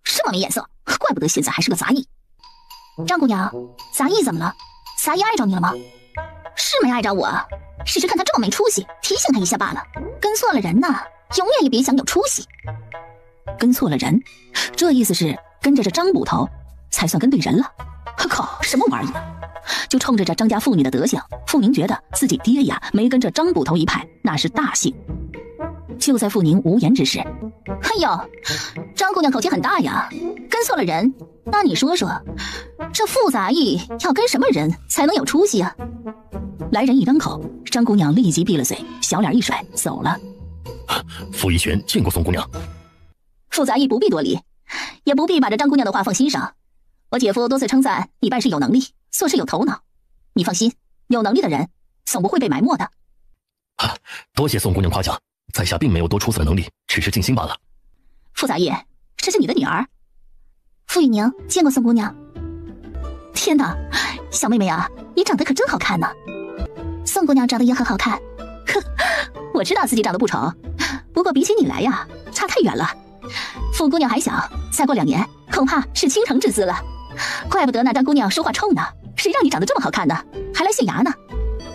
这么没眼色，怪不得现在还是个杂役。张姑娘，杂役怎么了？杂役碍着你了吗？是没碍着我，只是看他这么没出息，提醒他一下罢了。跟错了人呐，永远也别想有出息。跟错了人，这意思是跟着这张捕头才算跟对人了。靠，什么玩意儿？就冲着这张家妇女的德行，傅宁觉得自己爹呀没跟着张捕头一派，那是大幸。就在傅宁无言之时，哎呦，张姑娘口气很大呀，跟错了人，那你说说，这傅杂役要跟什么人才能有出息啊？来人一张口，张姑娘立即闭了嘴，小脸一甩走了。傅义全见过宋姑娘。傅杂役不必多礼，也不必把这张姑娘的话放心上。我姐夫多次称赞你办事有能力，做事有头脑。你放心，有能力的人总不会被埋没的。多谢宋姑娘夸奖，在下并没有多出色的能力，只是尽心罢了。傅杂役，这是你的女儿。傅雨宁见过宋姑娘。天哪，小妹妹啊，你长得可真好看呢。宋姑娘长得也很好看。呵，我知道自己长得不丑，不过比起你来呀，差太远了。傅姑娘还小，再过2年恐怕是倾城之姿了。怪不得那张姑娘说话冲呢，谁让你长得这么好看呢，还来县衙呢？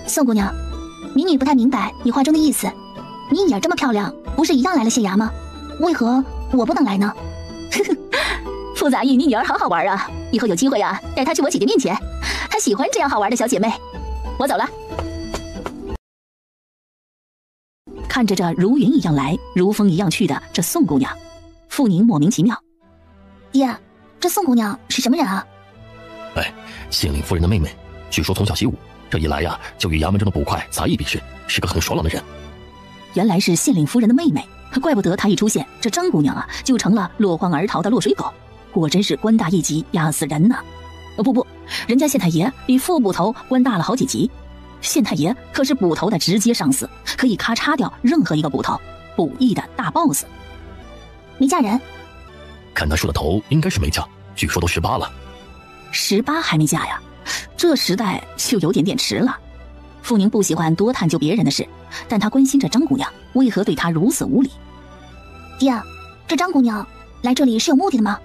宋姑娘，民女不太明白你话中的意思。你女儿这么漂亮，不是一样来了县衙吗？为何我不能来呢？傅杂役，你女儿好好玩啊，以后有机会啊，带她去我姐姐面前，她喜欢这样好玩的小姐妹。我走了。看着这如云一样来，如风一样去的这宋姑娘，傅宁莫名其妙。爹，这宋姑娘是什么人啊？县令夫人的妹妹，据说从小习武，这一来呀，就与衙门中的捕快、杂役比试，是个很爽朗的人。原来是县令夫人的妹妹，怪不得她一出现，这张姑娘啊就成了落荒而逃的落水狗，果真是官大一级压死人呐！不，人家县太爷比副捕头官大了好几级，县太爷可是捕头的直接上司，可以咔嚓掉任何一个捕头，捕役的大 boss。没嫁人？看他梳的头，应该是没嫁，据说都18了。18还没嫁呀？这时代就有点迟了。傅宁不喜欢多探究别人的事，但他关心着张姑娘，为何对她如此无礼？爹，这张姑娘来这里是有目的的吗？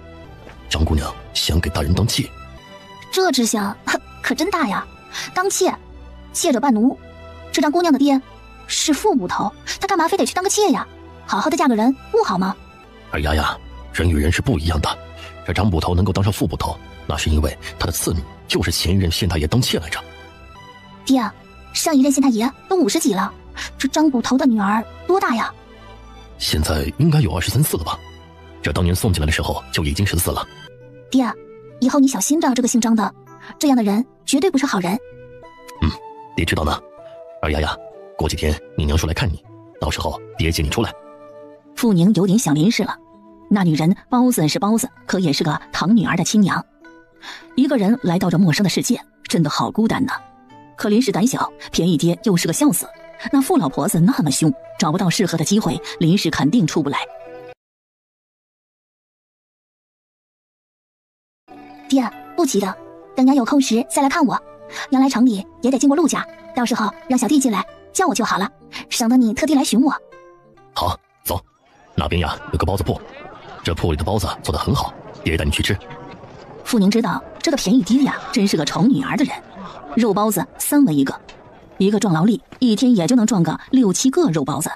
张姑娘想给大人当妾。这志向可真大呀！当妾，妾者伴奴。这张姑娘的爹是富捕头，她干嘛非得去当个妾呀？好好的嫁个人不好吗？二丫呀，人与人是不一样的。这张捕头能够当上副捕头，那是因为他的次女就是前一任县大爷当妾来着。爹，上一任县大爷都50几了，这张捕头的女儿多大呀？现在应该有23、24了吧？这当年送进来的时候就已经14了。爹，以后你小心着这个姓张的，这样的人绝对不是好人。爹知道呢。二丫呀，过几天你娘叔来看你，到时候爹接你出来。傅宁有点想临事了。那女人包子是包子，可也是个堂女儿的亲娘。一个人来到这陌生的世界，真的好孤单呐。可林氏胆小，便宜爹又是个孝子，那傅老婆子那么凶，找不到适合的机会，林氏肯定出不来。爹，不急的，等娘有空时再来看我。娘来城里也得经过陆家，到时候让小弟进来叫我就好了，省得你特地来寻我。好，走，那边呀有个包子铺，这铺里的包子做得很好，爹带你去吃。傅宁知道这个便宜爹呀，真是个宠女儿的人。肉包子3文一个，一个壮劳力一天也就能赚个6、7个肉包子，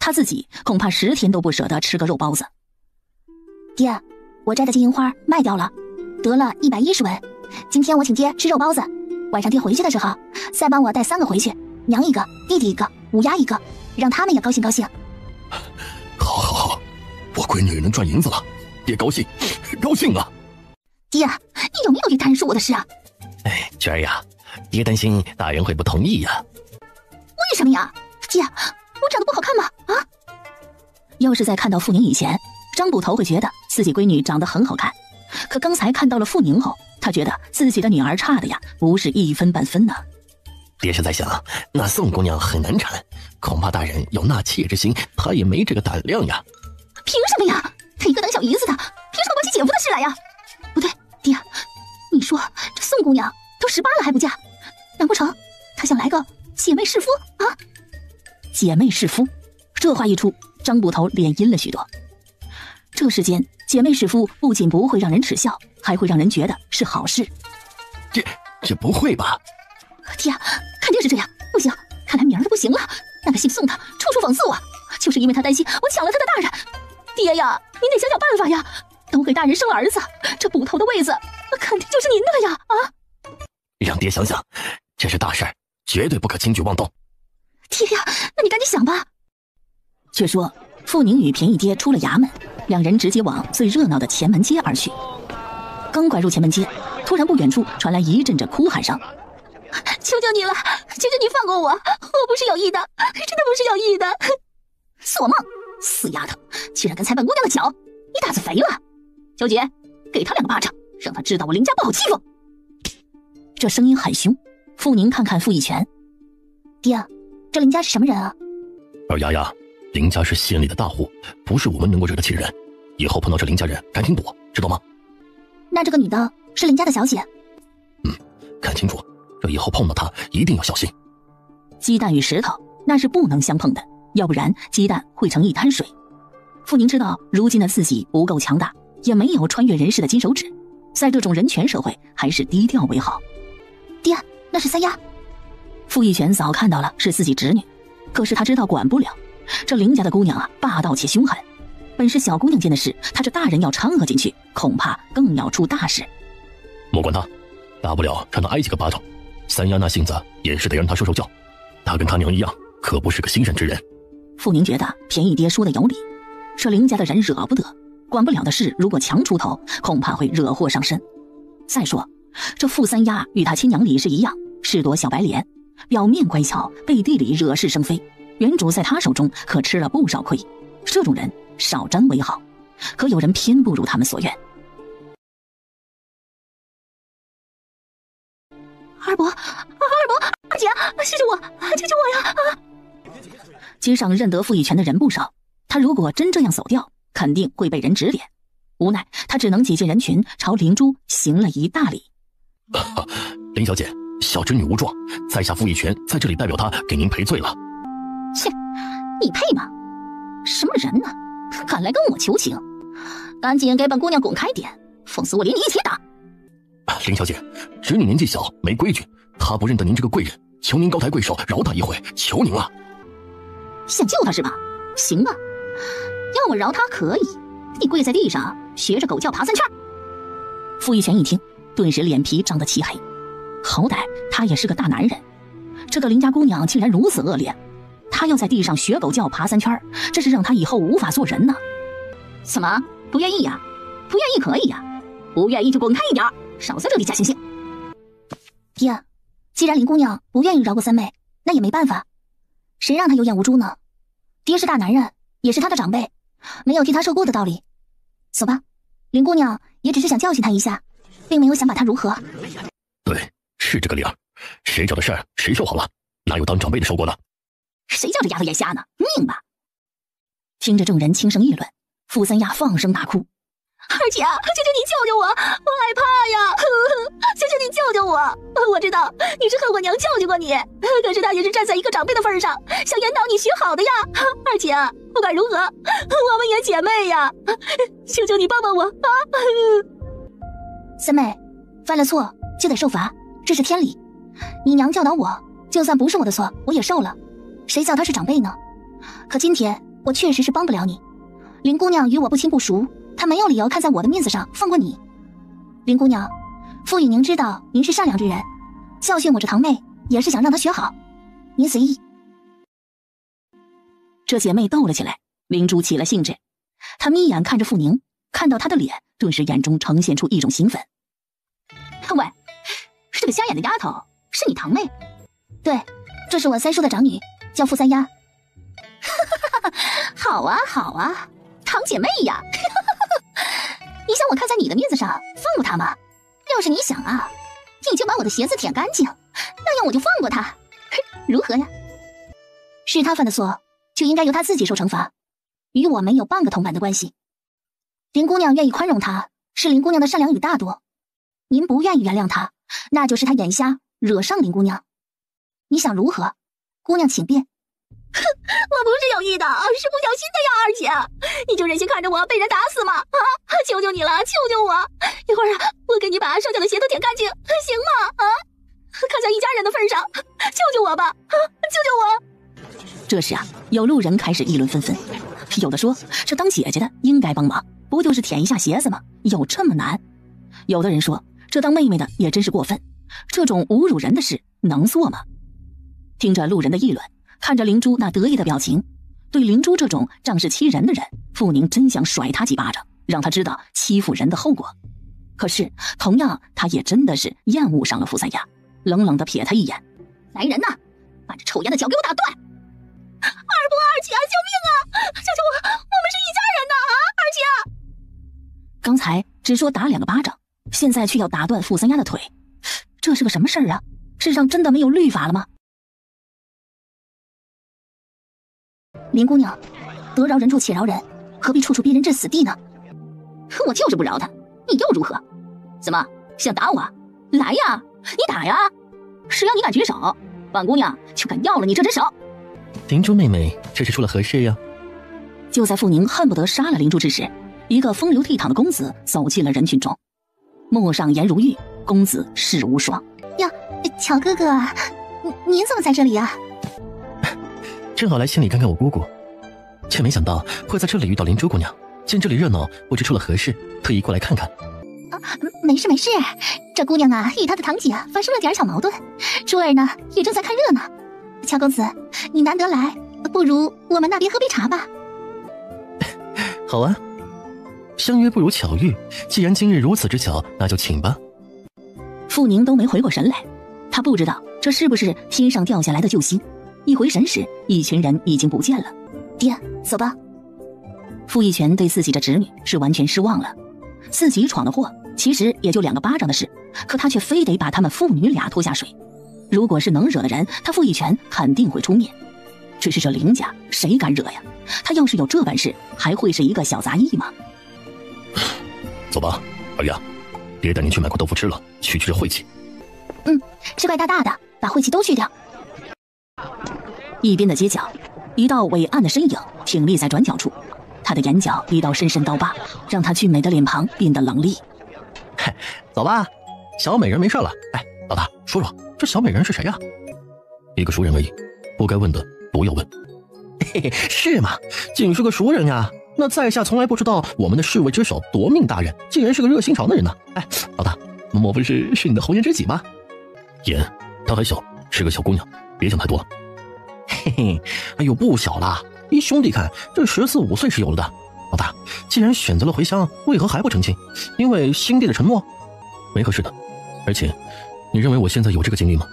他自己恐怕10天都不舍得吃个肉包子。爹，我摘的金银花卖掉了，得了110文。今天我请爹吃肉包子，晚上爹回去的时候再帮我带3个回去，娘一个，弟弟一个，五丫一个，让他们也高兴高兴。好，我闺女能赚银子了，爹高兴啊！爹，你有没有一摊说我的事啊？娟儿呀，爹担心大人会不同意呀。为什么呀？爹，我长得不好看吗？啊？要是在看到傅宁以前，张捕头会觉得自己闺女长得很好看，可刚才看到了傅宁后，他觉得自己的女儿差的呀，不是1分半分呢。爹是在想，那宋姑娘很难产，恐怕大人有纳妾之心，她也没这个胆量呀。凭什么呀？她一个当小姨子的，凭什么管起姐夫的事来呀？不对，爹，你说这宋姑娘都18了还不嫁，难不成她想来个姐妹弑夫啊？姐妹弑夫，这话一出，张捕头脸阴了许多。这世间姐妹弑夫不仅不会让人耻笑，还会让人觉得是好事。这不会吧？爹，肯定是这样，不行，看来明儿都不行了。那个姓宋的处处讽刺我，就是因为他担心我抢了他的大人。爹呀，您得想想办法呀！都给大人生了儿子，这捕头的位子肯定就是您的了呀！啊！让爹想想，这是大事，绝对不可轻举妄动。爹呀，那你赶紧想吧。却说傅宁与便宜爹出了衙门，两人直接往最热闹的前门街而去。刚拐入前门街，突然不远处传来一阵阵哭喊声：“求求你了，求求你放过我，我不是有意的，真的不是有意的！”做梦，死丫头，竟然敢踩本姑娘的脚，你胆子肥了！小姐，给他2个巴掌，让他知道我林家不好欺负。这声音很凶。傅宁看看傅义全，爹，这林家是什么人啊？二丫丫，林家是县里的大户，不是我们能够惹得起的人。以后碰到这林家人，赶紧躲，知道吗？那这个女的是林家的小姐？看清楚，这以后碰到她一定要小心。鸡蛋与石头那是不能相碰的，要不然鸡蛋会成一滩水。傅宁知道如今的自己不够强大，也没有穿越人世的金手指，在这种人权社会，还是低调为好。爹，那是三丫。傅义全早看到了是自己侄女，可是他知道管不了。这林家的姑娘啊，霸道且凶狠，本是小姑娘间的事，他这大人要掺和进去，恐怕更要出大事。莫管他，大不了让他挨几个巴掌。三丫那性子也是得让他受受教，他跟他娘一样，可不是个心善之人。傅宁觉得便宜爹说的有理，这林家的人惹不得，管不了的事，如果强出头，恐怕会惹祸上身。再说这傅三丫与他亲娘李氏一样，是朵小白莲，表面乖巧，背地里惹是生非，原主在他手中可吃了不少亏。这种人少沾为好，可有人偏不如他们所愿。二伯，二姐，救救我，救救我呀！啊！街上认得傅义全的人不少，他如果真这样走掉，肯定会被人指点。无奈他只能挤进人群，朝灵珠行了一大礼。林小姐，小侄女无状，在下傅义全在这里代表她给您赔罪了。切，你配吗？什么人呢？敢来跟我求情？赶紧给本姑娘滚开点，否则我连你一起打！林小姐，侄女年纪小，没规矩，她不认得您这个贵人，求您高抬贵手，饶她一回，求您了。想救她是吧？行吧，要我饶她可以，你跪在地上学着狗叫爬3圈。傅义全一听，顿时脸皮涨得漆黑。好歹他也是个大男人，这个邻家姑娘竟然如此恶劣，他要在地上学狗叫爬3圈，这是让他以后无法做人呢。怎么不愿意呀？不愿意可以呀，不愿意就滚开一点，少在这里假惺惺。爹，既然林姑娘不愿意饶过三妹，那也没办法，谁让她有眼无珠呢？爹是大男人，也是她的长辈，没有替她受过的道理。走吧，林姑娘也只是想教训她一下，并没有想把她如何。对，是这个理儿，谁找的事儿谁受好了，哪有当长辈的受过呢？谁叫这丫头眼瞎呢？命吧！听着众人轻声议论，傅三丫放声大哭：“二姐，求求你救救我，我害怕呀！求求你救救我！我知道你是恨我娘教训过你，可是她也是站在一个长辈的份上，想引导你学好的呀。二姐，不管如何，我们也姐妹呀，求求你帮帮我啊！”三妹，犯了错就得受罚，这是天理。你娘教导我，就算不是我的错，我也受了。谁叫她是长辈呢？可今天我确实是帮不了你。林姑娘与我不亲不熟，她没有理由看在我的面子上放过你。林姑娘，傅雨宁知道您是善良之人，教训我这堂妹也是想让她学好，您随意。这姐妹斗了起来，灵珠起了兴致，她眯眼看着傅宁，看到她的脸，顿时眼中呈现出一种兴奋。喂，这个瞎眼的丫头是你堂妹？对，这是我三叔的长女，叫傅三丫。好啊好啊，堂姐妹呀！你想我看在你的面子上放过她吗？要是你想啊，你就把我的鞋子舔干净，那样我就放过她，如何呀？是她犯的错，就应该由她自己受惩罚，与我没有半个铜板的关系。林姑娘愿意宽容她，是林姑娘的善良与大度。您不愿意原谅她，那就是她眼瞎惹上林姑娘。你想如何？姑娘请便。我不是有意的，是不小心的呀，二姐，你就忍心看着我被人打死吗？啊，求求你了，救救我！一会儿啊，我给你把上脚的鞋都舔干净，行吗？啊，看在一家人的份上，救救我吧！啊，救救我！这时啊，有路人开始议论纷纷，有的说这当姐姐的应该帮忙，不就是舔一下鞋子吗？有这么难？有的人说这当妹妹的也真是过分，这种侮辱人的事能做吗？听着路人的议论，看着灵珠那得意的表情，对灵珠这种仗势欺人的人，傅宁真想甩他几巴掌，让他知道欺负人的后果。可是同样他也真的是厌恶上了傅三丫，冷冷地瞥他一眼：“来人呐，把这臭丫的脚给我打断！二姐啊，救命啊！救救我！我们是一家人呐！啊，二姐！”刚才只说打2个巴掌，现在却要打断傅三丫的腿，这是个什么事儿啊？世上真的没有律法了吗？林姑娘，得饶人处且饶人，何必处处逼人至死地呢？我就是不饶他，你又如何？怎么想打我？来呀，你打呀！只要你敢举手，本姑娘就敢要了你这只手。灵珠妹妹，这是出了何事呀？就在傅宁恨不得杀了灵珠之时，一个风流倜傥的公子走进了人群中。目上颜如玉，公子世无双。呀，乔哥哥，您怎么在这里啊？正好来县里看看我姑姑，却没想到会在这里遇到灵珠姑娘。见这里热闹，不知出了何事，特意过来看看。啊，没事没事，这姑娘啊与她的堂姐发生了点小矛盾，珠儿呢也正在看热闹。乔公子，你难得来，不如我们那边喝杯茶吧。好啊，相约不如巧遇，既然今日如此之巧，那就请吧。傅宁都没回过神来，他不知道这是不是天上掉下来的救星。一回神时，一群人已经不见了。爹，走吧。傅义全对自己的侄女是完全失望了，自己闯的祸其实也就2个巴掌的事，可他却非得把他们父女俩拖下水。如果是能惹的人，他傅义全肯定会出面。只是这林家谁敢惹呀？他要是有这本事，还会是一个小杂役吗？走吧，二丫，爹带您去买块豆腐吃了，去这晦气。吃块大大的，把晦气都去掉。一边的街角，一道伟岸的身影挺立在转角处，他的眼角一道深深刀疤，让他俊美的脸庞变得冷厉。走吧，小美人没事了。哎，老大，说说这小美人是谁呀？一个熟人而已，不该问的不要问。嘿嘿，是吗？竟是个熟人呀！那在下从来不知道我们的侍卫之首夺命大人竟然是个热心肠的人呢。哎，老大，莫不是你的红颜知己吗？言，她还小，是个小姑娘，别想太多了。嘿嘿，哎呦，不小了，依兄弟看，这14、15岁是有了的。老大，既然选择了回乡，为何还不成亲？因为新弟的承诺？没合适的。而且，你认为我现在有这个精力吗？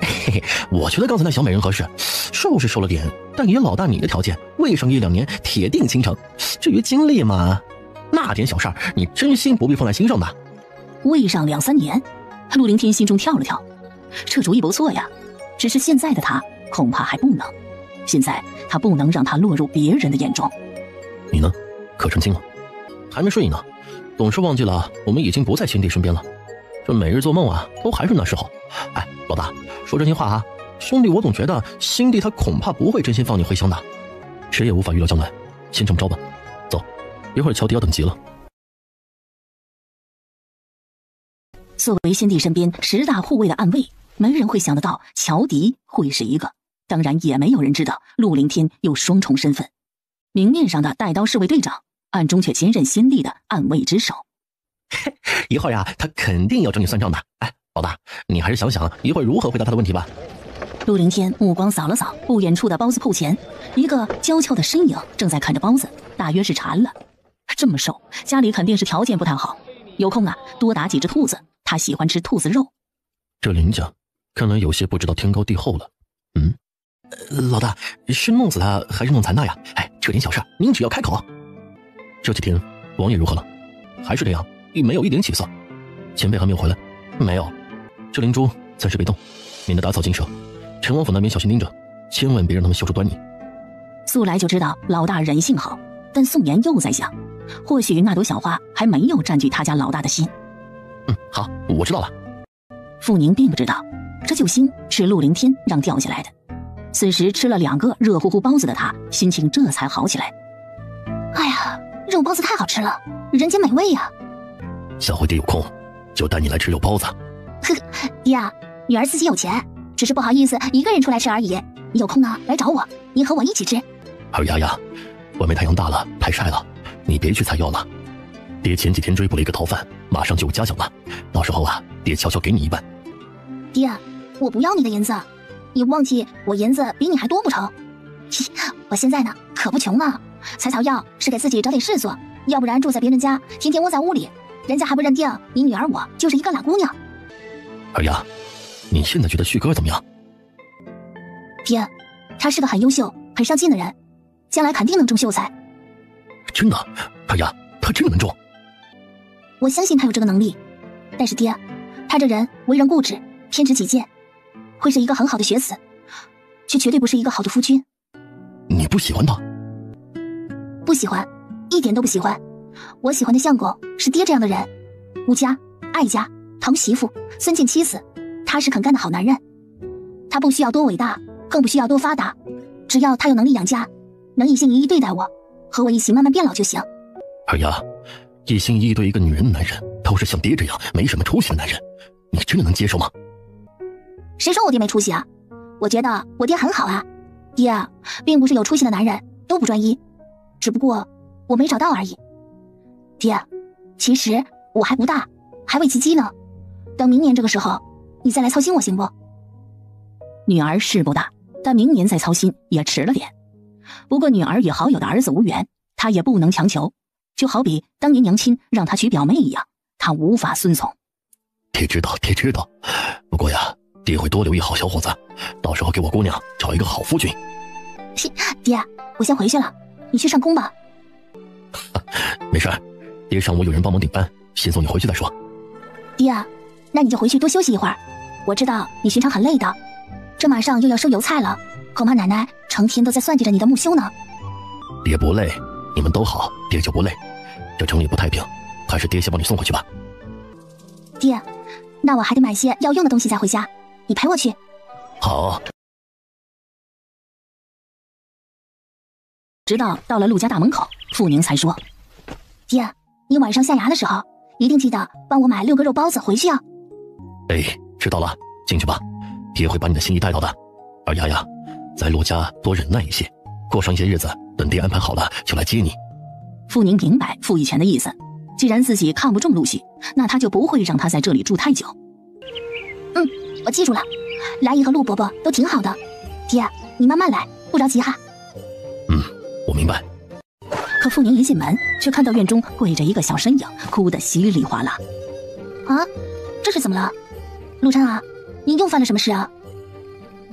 嘿嘿，我觉得刚才那小美人合适，瘦是瘦了点，但以老大你的条件，未上1、2年铁定倾城。至于精力嘛，那点小事儿，你真心不必放在心上的。未上2、3年，陆凌天心中跳了跳，这主意不错呀。只是现在的他恐怕还不能，现在他不能让他落入别人的眼中。你呢？可成亲了？还没睡呢，总是忘记了我们已经不在新弟身边了。这每日做梦啊，都还是那时候。哎，老大，说真心话啊，兄弟我总觉得新弟他恐怕不会真心放你回乡的，谁也无法预料将来，先这么着吧。走，一会儿乔迪要等急了。作为先帝身边10大护卫的暗卫，没人会想得到乔迪会是一个，当然也没有人知道陆凌天有双重身份，明面上的带刀侍卫队长，暗中却兼任先帝的暗卫之首。一会儿呀，他肯定要找你算账的。哎，老大，你还是想想一会儿如何回答他的问题吧。陆凌天目光扫了扫不远处的包子铺前，一个娇俏的身影正在看着包子，大约是馋了。这么瘦，家里肯定是条件不太好，有空啊多打几只兔子，他喜欢吃兔子肉。这林家看来有些不知道天高地厚了。老大，是弄死他还是弄残他呀？哎，这点小事您只要开口。这几天王爷如何了？还是这样，没有一点起色。前辈还没有回来？没有。这灵珠暂时别动，免得打草惊蛇。陈王府那边小心盯着，千万别让他们嗅出端倪。素来就知道老大人性好，但宋妍又在想，或许那朵小花还没有占据他家老大的心。好，我知道了。傅宁并不知道，这救星是陆凌天让掉下来的。此时吃了2个热乎乎包子的他，心情这才好起来。哎呀，肉包子太好吃了，人间美味呀！下回爹有空就带你来吃肉包子。呵呵，爹啊，女儿自己有钱，只是不好意思一个人出来吃而已。有空呢来找我，您和我一起吃。二丫丫，外面太阳大了，太晒了，你别去采药了。爹前几天追捕了一个逃犯，马上就有嘉奖了，到时候啊，爹悄悄给你1万。爹，我不要你的银子，你忘记我银子比你还多不成？我现在呢可不穷啊，采草药是给自己找点事做，要不然住在别人家，天天窝在屋里，人家还不认定你女儿我就是一个懒姑娘。二丫，你现在觉得旭哥怎么样？爹，他是个很优秀、很上进的人，将来肯定能中秀才。真的？二丫，他真的能中？我相信他有这个能力，但是爹，他这人为人固执，偏执己见，会是一个很好的学子，却绝对不是一个好的夫君。你不喜欢他？不喜欢，一点都不喜欢。我喜欢的相公是爹这样的人，吴家、艾家、堂媳妇、孙健妻子，踏实肯干的好男人。他不需要多伟大，更不需要多发达，只要他有能力养家，能一心一意对待我，和我一起慢慢变老就行。二丫，一心一意对一个女人的男人，都是像爹这样没什么出息的男人，你真的能接受吗？谁说我爹没出息啊？我觉得我爹很好啊。爹啊，并不是有出息的男人都不专一，只不过我没找到而已。爹，其实我还不大，还未及笄呢，等明年这个时候你再来操心我行不？女儿是不大，但明年再操心也迟了点。不过女儿与好友的儿子无缘，他也不能强求，就好比当年娘亲让他娶表妹一样，他无法顺从。爹知道，爹知道。不过呀，爹会多留意好小伙子，到时候给我姑娘找一个好夫君。爹，我先回去了，你去上工吧。没事，爹上午有人帮忙顶班，先送你回去再说。爹啊，那你就回去多休息一会儿。我知道你寻常很累的，这马上又要收油菜了，恐怕奶奶成天都在算计着你的木修呢。爹不累，你们都好，爹就不累。这城里不太平，还是爹先帮你送回去吧。爹，那我还得买些要用的东西再回家，你陪我去。好。直到到了陆家大门口，傅宁才说：爹，你晚上下衙的时候一定记得帮我买6个肉包子回去啊。哎，知道了，进去吧，爹会把你的心意带到的。二丫呀，在陆家多忍耐一些，过上一些日子，等爹安排好了就来接你。傅宁明白傅以前的意思，既然自己看不中陆续，那他就不会让他在这里住太久。我记住了，来姨和陆伯伯都挺好的，爹，你慢慢来，不着急哈。我明白。可傅宁一进门，却看到院中跪着一个小身影，哭得稀里哗啦。啊，这是怎么了？陆琛啊，你又犯了什么事啊？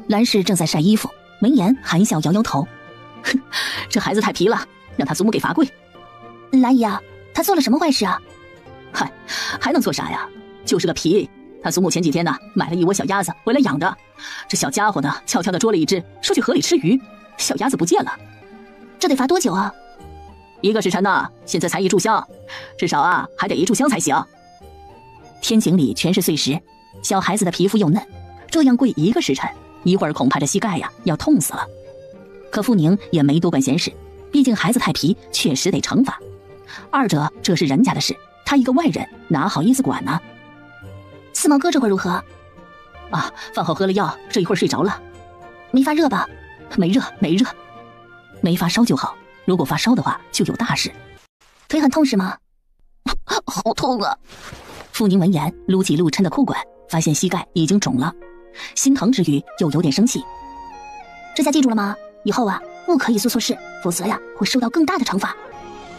兰氏正在晒衣服，闻言含笑摇摇头，哼，这孩子太皮了，让他祖母给罚跪。兰姨啊，他做了什么坏事啊？嗨，还能做啥呀？就是个皮。他祖母前几天呢，买了一窝小鸭子回来养的，这小家伙呢，悄悄地捉了一只，说去河里吃鱼，小鸭子不见了。这得罚多久啊？1个时辰呢，现在才1炷香，至少啊还得1炷香才行。天井里全是碎石，小孩子的皮肤又嫩，这样跪1个时辰，一会儿恐怕这膝盖呀要痛死了。可傅宁也没多管闲事，毕竟孩子太皮，确实得惩罚。二者这是人家的事，他一个外人哪好意思管呢？四毛哥这会如何？啊，饭后喝了药，这一会儿睡着了。没发热吧？没热，没发烧就好。如果发烧的话，就有大事。腿很痛是吗？好痛啊！傅宁闻言，撸起陆琛的裤管，发现膝盖已经肿了，心疼之余又有点生气。这下记住了吗？以后啊，不可以做错事，否则呀，会受到更大的惩罚。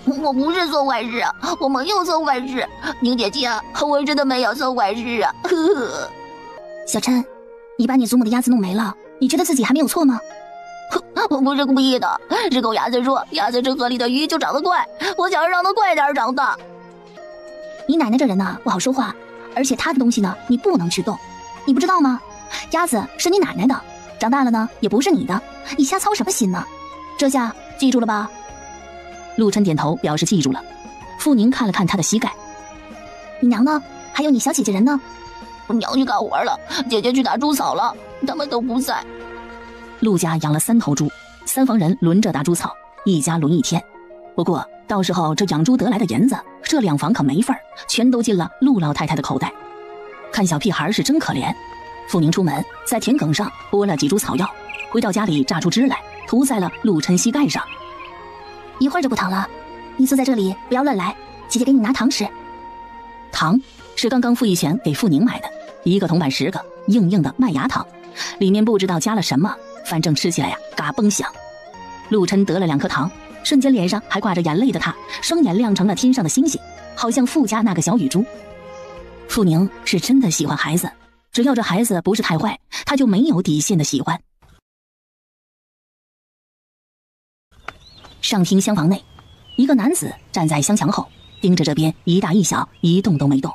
我不是做坏事，我没有做坏事，宁姐姐，我真的没有做坏事啊！呵呵。小琛，你把你祖母的鸭子弄没了，你觉得自己还没有错吗？我不是故意的，是狗牙子说鸭子吃河里的鱼就长得快，我想让它快点长大。你奶奶这人呢不好说话，而且她的东西呢你不能去动，你不知道吗？鸭子是你奶奶的，长大了呢也不是你的，你瞎操什么心呢？这下记住了吧？陆琛点头表示记住了。傅宁看了看他的膝盖，你娘呢？还有你小姐姐人呢？我娘去干活了，姐姐去打猪草了，他们都不在。陆家养了3头猪，3房人轮着打猪草，一家轮1天。不过到时候这养猪得来的银子，这2房可没份儿，全都进了陆老太太的口袋。看小屁孩是真可怜。傅宁出门，在田埂上拨了几株草药，回到家里榨出汁来，涂在了陆琛膝盖上。一会儿就不疼了，你坐在这里不要乱来，姐姐给你拿糖吃。糖是刚刚傅义全给傅宁买的，1个铜板10个，硬硬的麦芽糖，里面不知道加了什么，反正吃起来呀嘎嘣响。陆琛得了2颗糖，瞬间脸上还挂着眼泪的他，双眼亮成了天上的星星，好像傅家那个小雨珠。傅宁是真的喜欢孩子，只要这孩子不是太坏，他就没有底线的喜欢。上厅厢房内，一个男子站在厢墙后，盯着这边一大一小，一动都没动。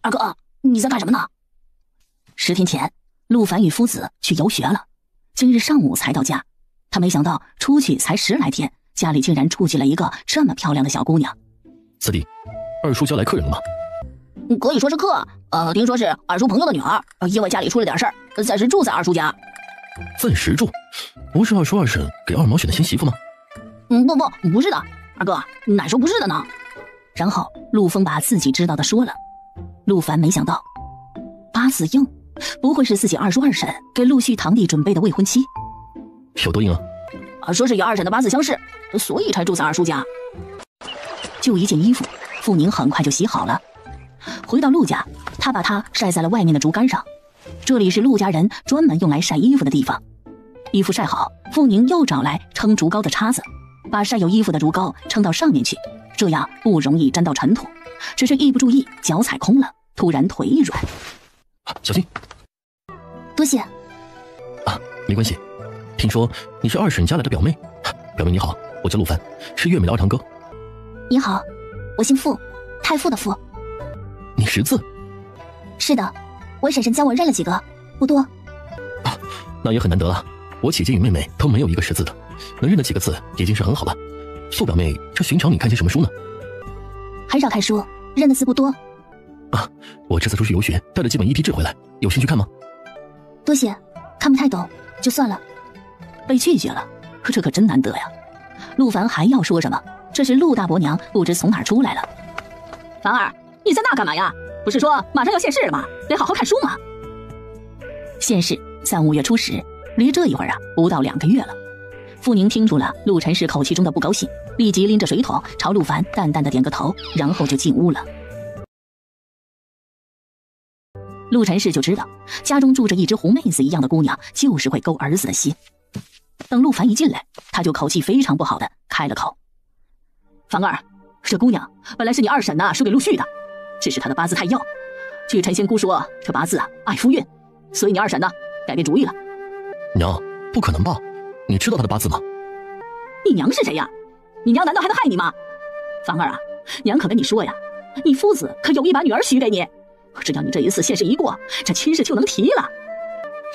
二哥，你在干什么呢？10天前，陆凡与夫子去游学了，今日上午才到家。他没想到出去才10来天，家里竟然住进了一个这么漂亮的小姑娘。四弟，二叔家来客人了吗？可以说是客，听说是二叔朋友的女儿，因为家里出了点事儿，暂时住在二叔家。暂时住？不是二叔二婶给二毛选的新媳妇吗？不是的，二哥，哪说不是的呢？然后陆枫把自己知道的说了。陆凡没想到，八字硬，不会是自己二叔二婶给陆续堂弟准备的未婚妻？有多硬啊？说是与二婶的八字相似，所以才住在二叔家。就一件衣服，傅宁很快就洗好了。回到陆家，他把它晒在了外面的竹竿上。这里是陆家人专门用来晒衣服的地方。衣服晒好，傅宁又找来称竹篙的叉子，把晒有衣服的竹篙撑到上面去，这样不容易沾到尘土。只是一不注意，脚踩空了，突然腿一软。小心！多谢。没关系。听说你是二婶家来的表妹。表妹你好，我叫陆凡，是月美的二堂哥。你好，我姓傅，太傅的傅。你识字？是的，我婶婶教我认了几个，不多。那也很难得了。我姐姐与妹妹都没有一个识字的，能认得几个字已经是很好了。傅表妹，这寻常你看些什么书呢？很少看书，认的字不多。我这次出去游学，带了几本一批志回来，有兴趣看吗？多谢，看不太懂，就算了。被拒绝了，这可真难得呀。陆凡还要说什么，这是陆大伯娘不知从哪儿出来了。凡儿，你在那干嘛呀？不是说马上要现世了吗？得好好看书吗？现世在5月初10，离这一会儿啊，不到2个月了。傅宁听出了陆晨氏口气中的不高兴，立即拎着水桶朝陆凡淡淡的点个头，然后就进屋了。陆晨氏就知道家中住着一只红妹子一样的姑娘，就是会勾儿子的心。等陆凡一进来，他就口气非常不好的开了口：“凡儿，这姑娘本来是你二婶输给陆续的，只是她的八字太要，据陈仙姑说，这八字爱夫运，所以你二婶改变主意了。”娘，不可能吧？你知道她的八字吗？你娘是谁呀？你娘难道还能害你吗？凡儿啊，娘可跟你说呀，你夫子可有意把女儿许给你，只要你这一次现世一过，这亲事就能提了。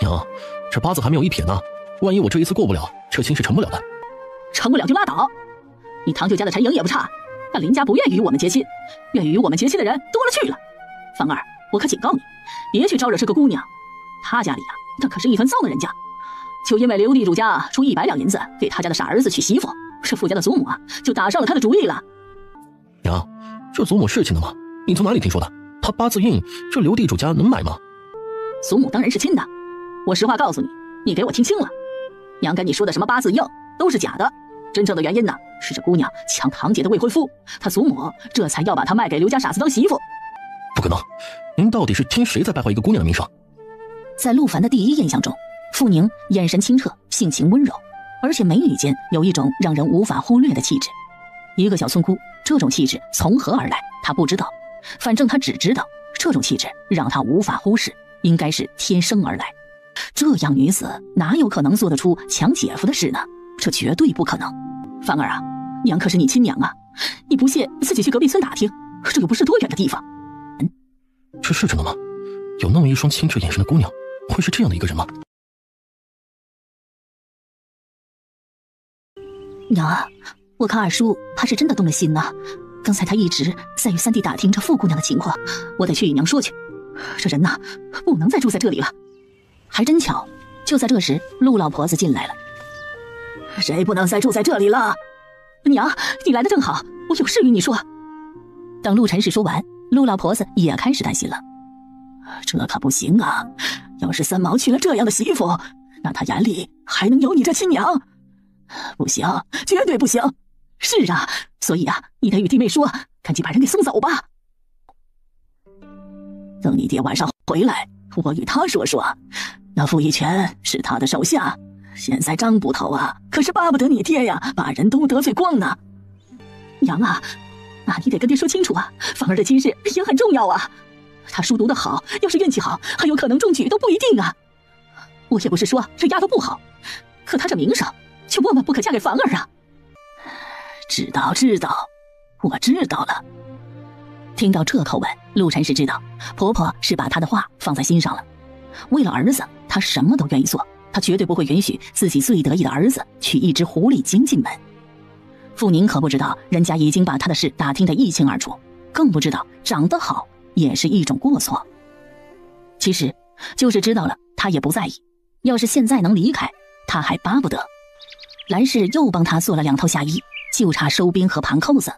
娘，这八字还没有一撇呢，万一我这一次过不了，这亲是成不了的。成不了就拉倒，你堂舅家的陈颖也不差，但林家不愿与我们结亲，愿与我们结亲的人多了去了。凡儿，我可警告你，别去招惹这个姑娘，她家里那可是一分糟的人家，就因为刘地主家出100两银子给他家的傻儿子娶媳妇，这傅家的祖母就打上了他的主意了。娘，这祖母是亲的吗？你从哪里听说的？他八字硬，这刘地主家能买吗？祖母当然是亲的，我实话告诉你，你给我听清了，娘跟你说的什么八字硬都是假的，真正的原因是这姑娘抢堂姐的未婚夫，她祖母这才要把她卖给刘家傻子当媳妇。不可能，您到底是听谁在败坏一个姑娘的名声？在陆凡的第一印象中，傅宁眼神清澈，性情温柔，而且眉宇间有一种让人无法忽略的气质。一个小村姑，这种气质从何而来他不知道，反正他只知道这种气质让他无法忽视，应该是天生而来。这样女子哪有可能做得出抢姐夫的事呢？这绝对不可能。凡儿啊，娘可是你亲娘啊，你不信自己去隔壁村打听，这又不是多远的地方。这是真的吗？有那么一双清澈眼神的姑娘，会是这样的一个人吗？娘啊，我看二叔怕是真的动了心呢。刚才他一直在与三弟打听着傅姑娘的情况，我得去与娘说去。这人不能再住在这里了。还真巧，就在这时，陆老婆子进来了。谁不能再住在这里了？娘，你来的正好，我有事与你说。等陆晨氏说完，陆老婆子也开始担心了。这可不行啊！要是三毛娶了这样的媳妇，那他眼里还能有你这亲娘？不行，绝对不行！是啊，所以你得与弟妹说，赶紧把人给送走吧。等你爹晚上回来，我与他说说。那傅一泉是他的手下，现在张捕头可是巴不得你爹把人都得罪光呢。娘啊，那你得跟爹说清楚凡儿的亲事也很重要他书读得好，要是运气好，还有可能中举都不一定我也不是说这丫头不好，可她这名声，却万万不可嫁给凡儿知道，我知道了。听到这口吻，陆晨氏知道婆婆是把她的话放在心上了。为了儿子，她什么都愿意做，她绝对不会允许自己最得意的儿子娶一只狐狸精进门。傅宁可不知道人家已经把她的事打听得一清二楚，更不知道长得好也是一种过错。其实就是知道了，她也不在意，要是现在能离开，她还巴不得。兰氏又帮她做了2套夏衣，就差收边和盘扣子。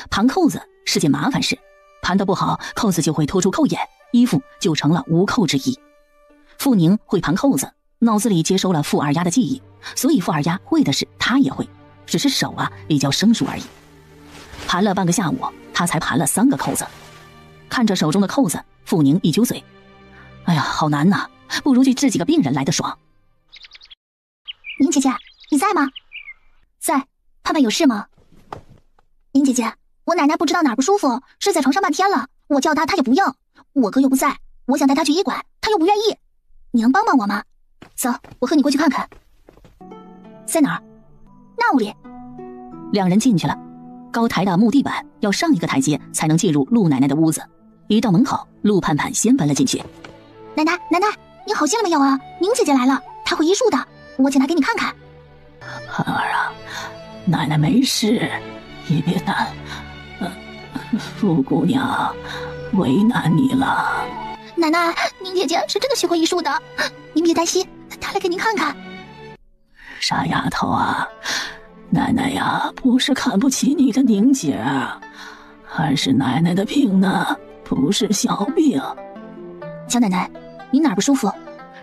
盘扣子是件麻烦事，盘得不好，扣子就会拖出扣眼，衣服就成了无扣之衣。傅宁会盘扣子，脑子里接收了傅二丫的记忆，所以傅二丫会的事她也会，只是手比较生疏而已。盘了半个下午，她才盘了3个扣子。看着手中的扣子，傅宁一揪嘴：“哎呀，好难呐，不如去治几个病人来得爽。”宁姐姐，你在吗？在。盼盼有事吗？宁姐姐，我奶奶不知道哪儿不舒服，睡在床上半天了，我叫她她也不应，我哥又不在，我想带她去医馆，她又不愿意，你能帮帮我吗？走，我和你过去看看。在哪儿？那屋里。2人进去了，高台的木地板要上一个台阶才能进入陆奶奶的屋子。一到门口，陆盼盼先奔了进去。奶奶，你好心了没有啊？宁姐姐来了，她会医术的，我请她给你看看。盼儿奶奶没事，你别担。傅姑娘为难你了。奶奶，宁姐姐是真的学过医术的，您别担心，她来给您看看。傻丫头奶奶不是看不起你的宁姐，还是奶奶的病呢，不是小病。乔奶奶，您哪儿不舒服？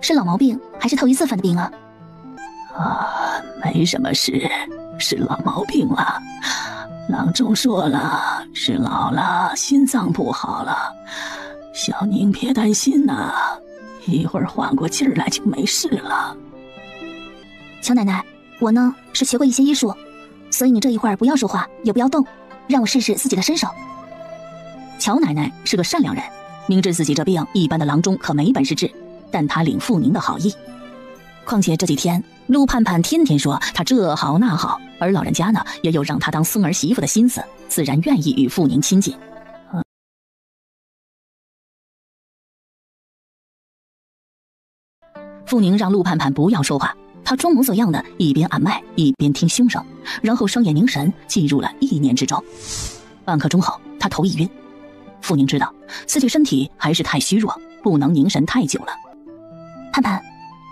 是老毛病还是头一次犯的病啊？没什么事，是老毛病了。郎中说了，是老了，心脏不好了。小宁别担心呐，一会儿缓过劲儿来就没事了。乔奶奶，我呢是学过一些医术，所以你这一会儿不要说话，也不要动，让我试试自己的身手。乔奶奶是个善良人，明知自己这病一般的郎中可没本事治，但她领傅宁的好意。况且这几天陆盼盼天天说她这好那好，而老人家呢也有让她当孙儿媳妇的心思，自然愿意与傅宁亲近。傅宁让陆盼盼不要说话，她装模作样的一边按脉一边听胸声，然后双眼凝神进入了意念之中。半刻钟后，她头一晕。傅宁知道自己身体还是太虚弱，不能凝神太久了。盼盼，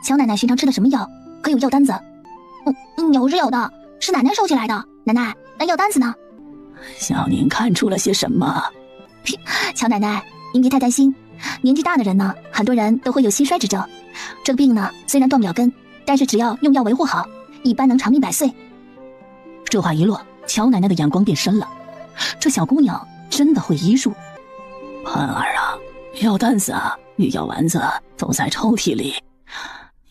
乔奶奶平常吃的什么药？可有药单子？有是有的，是奶奶收起来的。奶奶，那药单子呢？小宁看出了些什么？乔奶奶，您别太担心，年纪大的人呢，很多人都会有心衰之症。这个病呢，虽然断不了根，但是只要用药维护好，一般能长命百岁。这话一落，乔奶奶的眼光变深了。这小姑娘真的会医术。盼儿啊，药单子与药丸子都在抽屉里，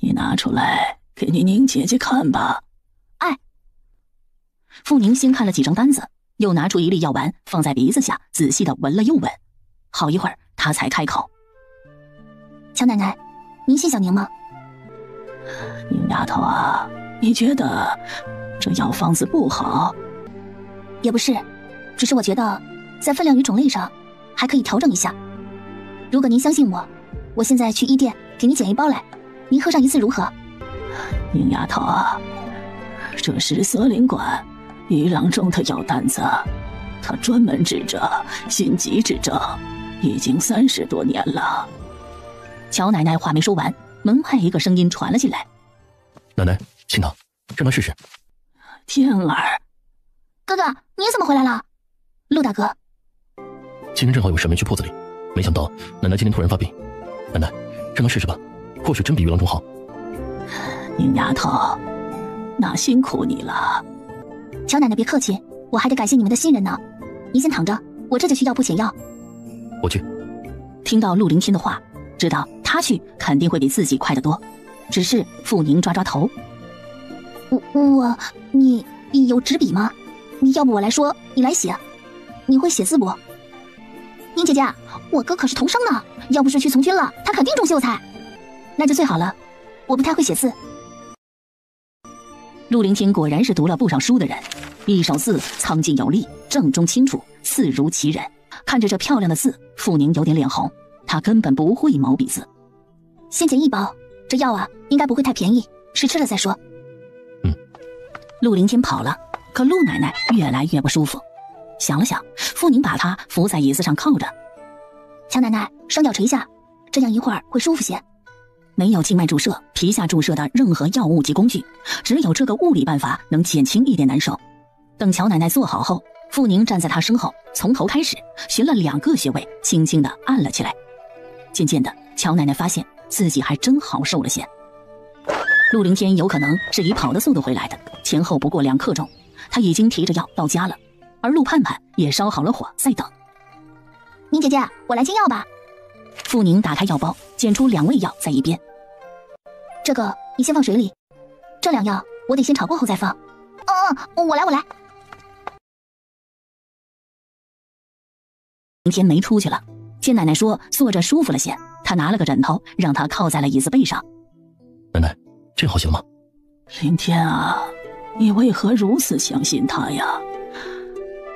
你拿出来给你宁姐姐看吧。哎。傅宁先看了几张单子，又拿出一粒药丸放在鼻子下，仔细的闻了又闻。好一会儿，他才开口：乔奶奶，您信小宁吗？宁丫头啊，你觉得这药方子不好？也不是，只是我觉得在分量与种类上还可以调整一下。如果您相信我，我现在去医店给你捡一包来，您喝上一次如何？宁丫头啊，这是蛇灵馆于郎中的药单子，他专门治这心疾之症，已经30多年了。乔奶奶话没说完，门外一个声音传了进来：奶奶，请躺，让他试试。天儿，哥哥，你怎么回来了？陆大哥，今天正好有事没去铺子里，没想到奶奶今天突然发病。奶奶，让他试试吧，或许真比于郎中好。宁丫头，那辛苦你了。乔奶奶别客气，我还得感谢你们的信任呢。您先躺着，我这就去药铺捡药。我去。听到陆凌天的话，知道他去肯定会比自己快得多。只是傅宁抓抓头：你有纸笔吗？要不我来说，你来写。你会写字不？宁姐姐，我哥可是童生呢，要不是去从军了，他肯定中秀才。那就最好了，我不太会写字。陆凌天果然是读了不少书的人，一手字苍劲有力，正中清楚，字如其人。看着这漂亮的字，傅宁有点脸红，他根本不会毛笔字。先捡一包，这药啊应该不会太便宜，试吃了再说。陆凌天跑了，可陆奶奶越来越不舒服。想了想，傅宁把她扶在椅子上靠着。乔奶奶，双脚垂下，这样一会儿会舒服些。没有静脉注射、皮下注射的任何药物及工具，只有这个物理办法能减轻一点难受。等乔奶奶坐好后，傅宁站在她身后，从头开始寻了2个穴位，轻轻地按了起来。渐渐的，乔奶奶发现自己还真好受了些。陆凌天有可能是以跑的速度回来的，前后不过2刻钟，他已经提着药到家了。而陆盼盼也烧好了火，在等。宁姐姐，我来煎药吧。傅宁打开药包，捡出2味药在一边。这个你先放水里，这2药我得先炒过后再放。我来。明天没出去了，见奶奶说坐着舒服了些，他拿了个枕头让她靠在了椅子背上。奶奶，这好些了吗？凌天啊，你为何如此相信他呀？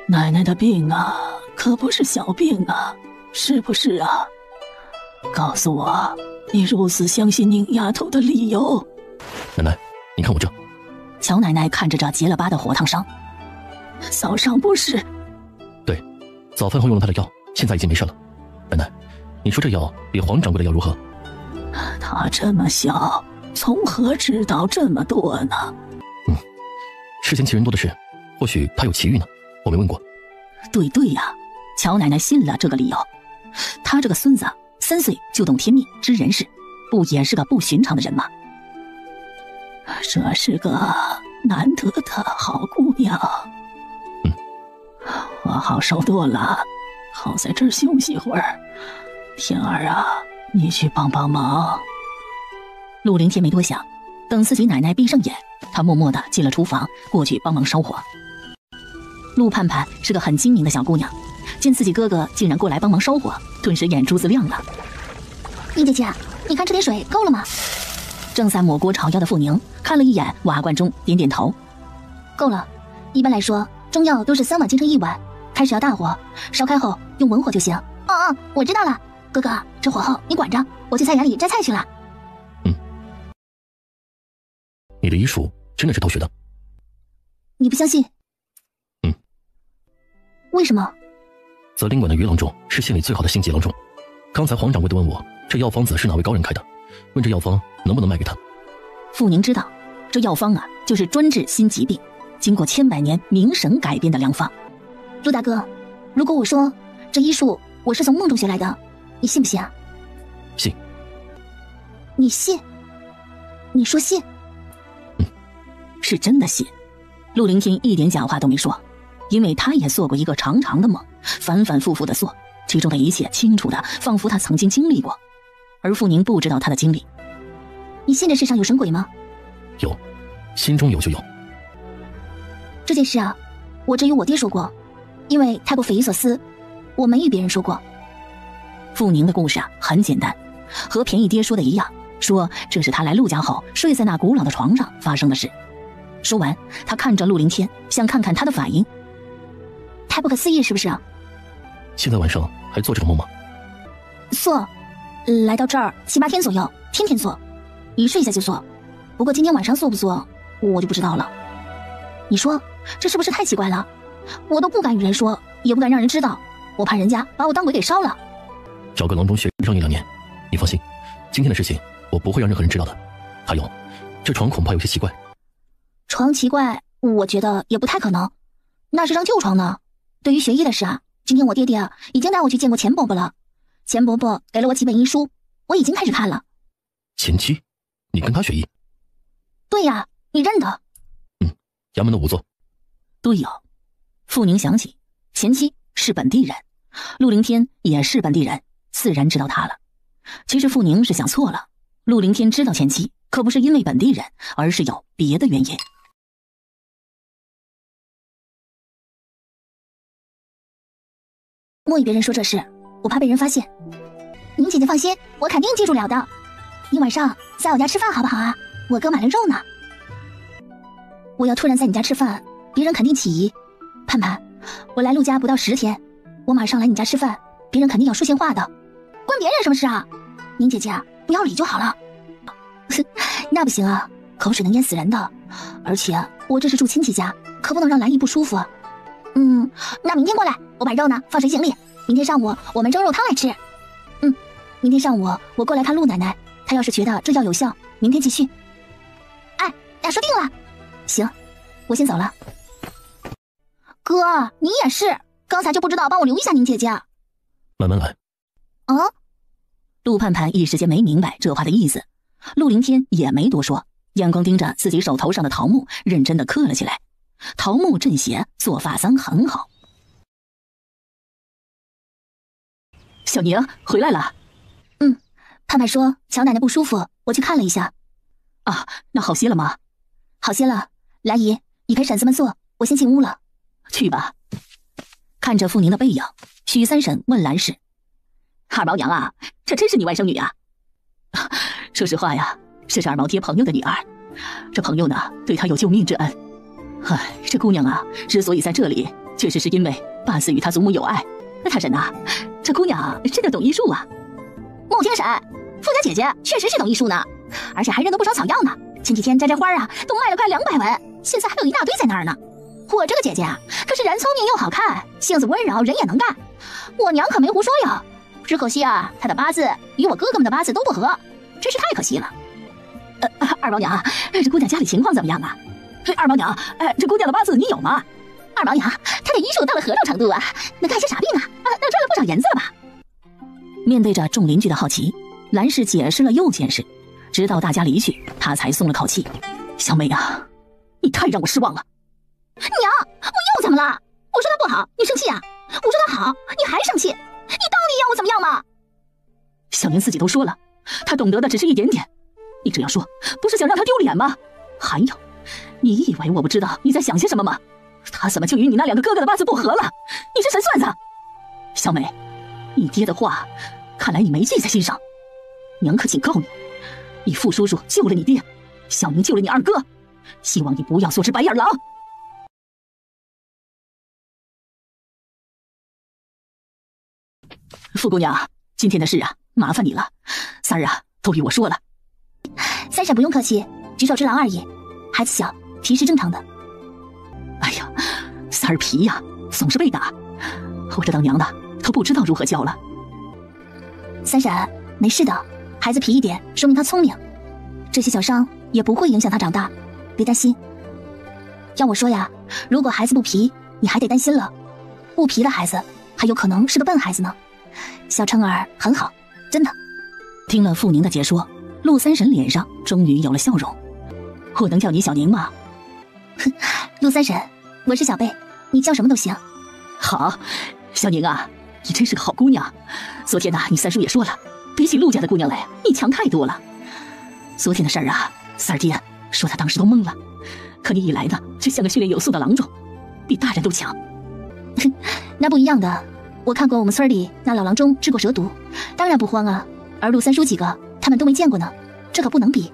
奶奶的病啊，可不是小病啊，是不是啊？告诉我，你如此相信宁丫头的理由。奶奶，你看我这。乔奶奶看着这结了疤的火烫伤，扫伤不是？对，早饭后用了他的药，现在已经没事了。奶奶，你说这药比黄掌柜的药如何？他这么小，从何知道这么多呢？世间奇人多的是，或许他有奇遇呢，我没问过。对呀，乔奶奶信了这个理由。她这个孙子3岁就懂天命知人事，不也是个不寻常的人吗？这是个难得的好姑娘。我好受多了，好在这儿休息会儿。天儿啊，你去帮帮忙。陆凌天没多想，等自己奶奶闭上眼，他默默地进了厨房，过去帮忙烧火。陆盼盼是个很精明的小姑娘，见自己哥哥竟然过来帮忙烧火，顿时眼珠子亮了。宁姐姐，你看这点水够了吗？正在抹锅炒药的傅宁看了一眼瓦罐中，点点头。够了，一般来说中药都是3碗煎成1碗，开始要大火，烧开后用文火就行。我知道了，哥哥，这火候你管着，我去菜园里摘菜去了。你的医术真的是偷学的？你不相信？为什么？责令馆的鱼郎中是县里最好的星级郎中。刚才黄掌柜的问我，这药方子是哪位高人开的？问这药方能不能卖给他？傅宁知道，这药方啊，就是专治心疾病，经过千百年明神改编的良方。陆大哥，如果我说这医术我是从梦中学来的，你信不信啊？信。你信？你说信？是真的信。陆凌天一点假话都没说，因为他也做过一个长长的梦，反反复复的做，其中的一切清楚的仿佛他曾经经历过，而傅宁不知道他的经历。你信这世上有神鬼吗？有，心中有就有。这件事啊，我只与我爹说过，因为太过匪夷所思，我没与别人说过。傅宁的故事啊很简单，和便宜爹说的一样，说这是他来陆家后睡在那古老的床上发生的事。说完，他看着陆凌天，想看看他的反应。太不可思议是不是？现在晚上还做这个梦吗？做，来到这儿7、8天左右，天天做，一睡下就做。不过今天晚上做不做，我就不知道了。你说这是不是太奇怪了？我都不敢与人说，也不敢让人知道，我怕人家把我当鬼给烧了。找个郎中学上1、2年，你放心，今天的事情我不会让任何人知道的。还有，这床恐怕有些奇怪。床奇怪，我觉得也不太可能，那是张旧床呢。对于学医的事啊，今天我爹爹已经带我去见过钱伯伯了，钱伯伯给了我几本医书，我已经开始看了。前妻，你跟他学医？对呀，你认得？衙门的仵作。对哦，傅宁想起前妻是本地人，陆凌天也是本地人，自然知道他了。其实傅宁是想错了，陆凌天知道前妻可不是因为本地人，而是有别的原因。莫与别人说这事，我怕被人发现。宁姐姐放心，我肯定记住了的。你晚上在我家吃饭好不好啊？我哥买了肉呢。我要突然在你家吃饭，别人肯定起疑。盼盼，我来陆家不到10天，我马上来你家吃饭，别人肯定要说闲话的。关别人什么事啊？宁姐姐不要理就好了。那不行啊，口水能淹死人的。而且我这是住亲戚家，可不能让兰姨不舒服啊。那明天过来，我把肉呢放水井里，明天上午我们蒸肉汤来吃。明天上午我过来看陆奶奶，她要是觉得这药有效，明天继续。哎，说定了。行，我先走了。哥，你也是，刚才就不知道帮我留一下宁姐姐。慢慢来。陆盼盼一时间没明白这话的意思，陆凌天也没多说，眼光盯着自己手头上的桃木，认真的刻了起来。桃木镇邪，做发簪很好。小宁回来了。盼盼说乔奶奶不舒服，我去看了一下。啊，那好些了吗？好些了。兰姨，你陪婶子们坐，我先进屋了。去吧。看着傅宁的背影，许三婶问兰氏：“二毛娘啊，这真是你外甥女啊？”说实话呀，这是二毛爹朋友的女儿，这朋友呢对她有救命之恩。这姑娘啊，之所以在这里，确实是因为爸子与她祖母有爱。大婶呐，这姑娘真的懂医术啊。莫听婶，傅家姐姐确实是懂医术呢，而且还认得不少草药呢。前几天摘花啊，都卖了快200文，现在还有一大堆在那儿呢。我这个姐姐啊，可是人聪明又好看，性子温柔，人也能干。我娘可没胡说呀，只可惜啊，她的八字与我哥哥们的八字都不合，真是太可惜了。二毛娘，这姑娘家里情况怎么样啊？二毛娘，这姑娘的八字你有吗？二毛呀，他的医术到了何种程度啊？能看些啥病啊？那赚了不少银子了吧？面对着众邻居的好奇，兰氏解释了又解释，直到大家离去，他才松了口气。小美啊，你太让我失望了。娘，我又怎么了？我说他不好，你生气啊？我说他好，你还生气？你到底要我怎么样嘛？小宁自己都说了，他懂得的只是一点点，你这样说不是想让他丢脸吗？还有，你以为我不知道你在想些什么吗？他怎么就与你那两个哥哥的八字不合了？你这神算子！小美，你爹的话看来你没记在心上，娘可警告你，你傅叔叔救了你爹，小宁救了你二哥，希望你不要做只白眼狼。傅姑娘，今天的事啊，麻烦你了，三儿啊都与我说了。三婶不用客气，举手之劳而已，孩子小，皮是正常的。哎呀，三儿皮呀，总是被打，我这当娘的都不知道如何教了。三婶，没事的，孩子皮一点，说明他聪明，这些小伤也不会影响他长大，别担心。要我说呀，如果孩子不皮，你还得担心了，不皮的孩子还有可能是个笨孩子呢。小成儿很好，真的。听了傅宁的解说，陆三婶脸上终于有了笑容。我能叫你小宁吗？陆三婶，我是小贝，你叫什么都行。好，小宁啊，你真是个好姑娘。昨天呢，你三叔也说了，比起陆家的姑娘来，你强太多了。昨天的事儿啊，三儿爹说他当时都懵了，可你一来呢，就像个训练有素的郎中，比大人都强。那不一样的，我看过我们村里那老郎中治过蛇毒，当然不慌啊。而陆三叔几个他们都没见过呢，这可不能比。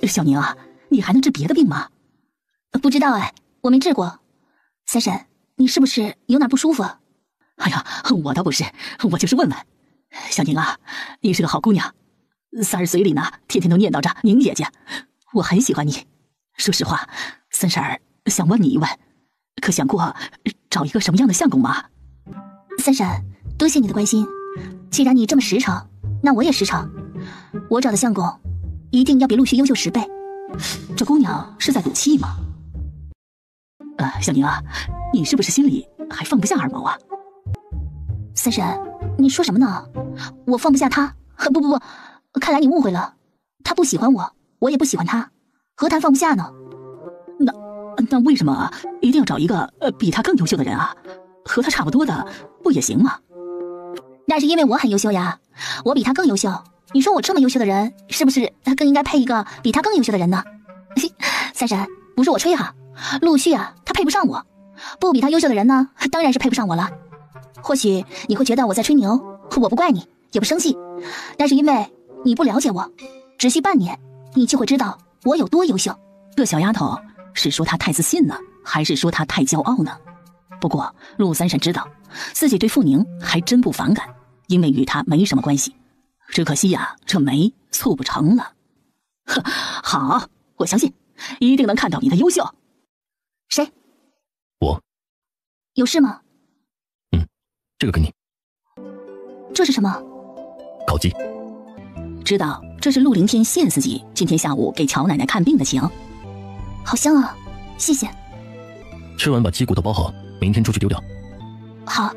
小宁啊，你还能治别的病吗？不知道哎，我没治过。三婶，你是不是有哪不舒服？哎呀，我倒不是，我就是问问。小宁啊，你是个好姑娘，三儿嘴里呢天天都念叨着宁姐姐，我很喜欢你。说实话，三婶儿想问你一问，可想过找一个什么样的相公吗？三婶，多谢你的关心。既然你这么实诚，那我也实诚。我找的相公一定要比陆续优秀10倍。这姑娘是在赌气吗？小宁啊，你是不是心里还放不下二毛啊？三婶，你说什么呢？我放不下他？不，看来你误会了。他不喜欢我，我也不喜欢他，何谈放不下呢？那为什么一定要找一个比他更优秀的人啊？和他差不多的不也行吗？那是因为我很优秀呀，我比他更优秀。你说我这么优秀的人，是不是他更应该配一个比他更优秀的人呢？三婶，不是我吹哈，陆续啊，他配不上我，不比他优秀的人呢，当然是配不上我了。或许你会觉得我在吹牛，我不怪你，也不生气，但是因为你不了解我，只需半年，你就会知道我有多优秀。这小丫头是说她太自信呢，还是说她太骄傲呢？不过陆三婶知道自己对傅宁还真不反感，因为与她没什么关系。只可惜呀，这媒促不成了。好，我相信一定能看到你的优秀。谁？我。有事吗？这个给你。这是什么？烤鸡。知道这是陆凌天谢自己今天下午给乔奶奶看病的情。好香啊，谢谢。吃完把鸡骨头包好，明天出去丢掉。好。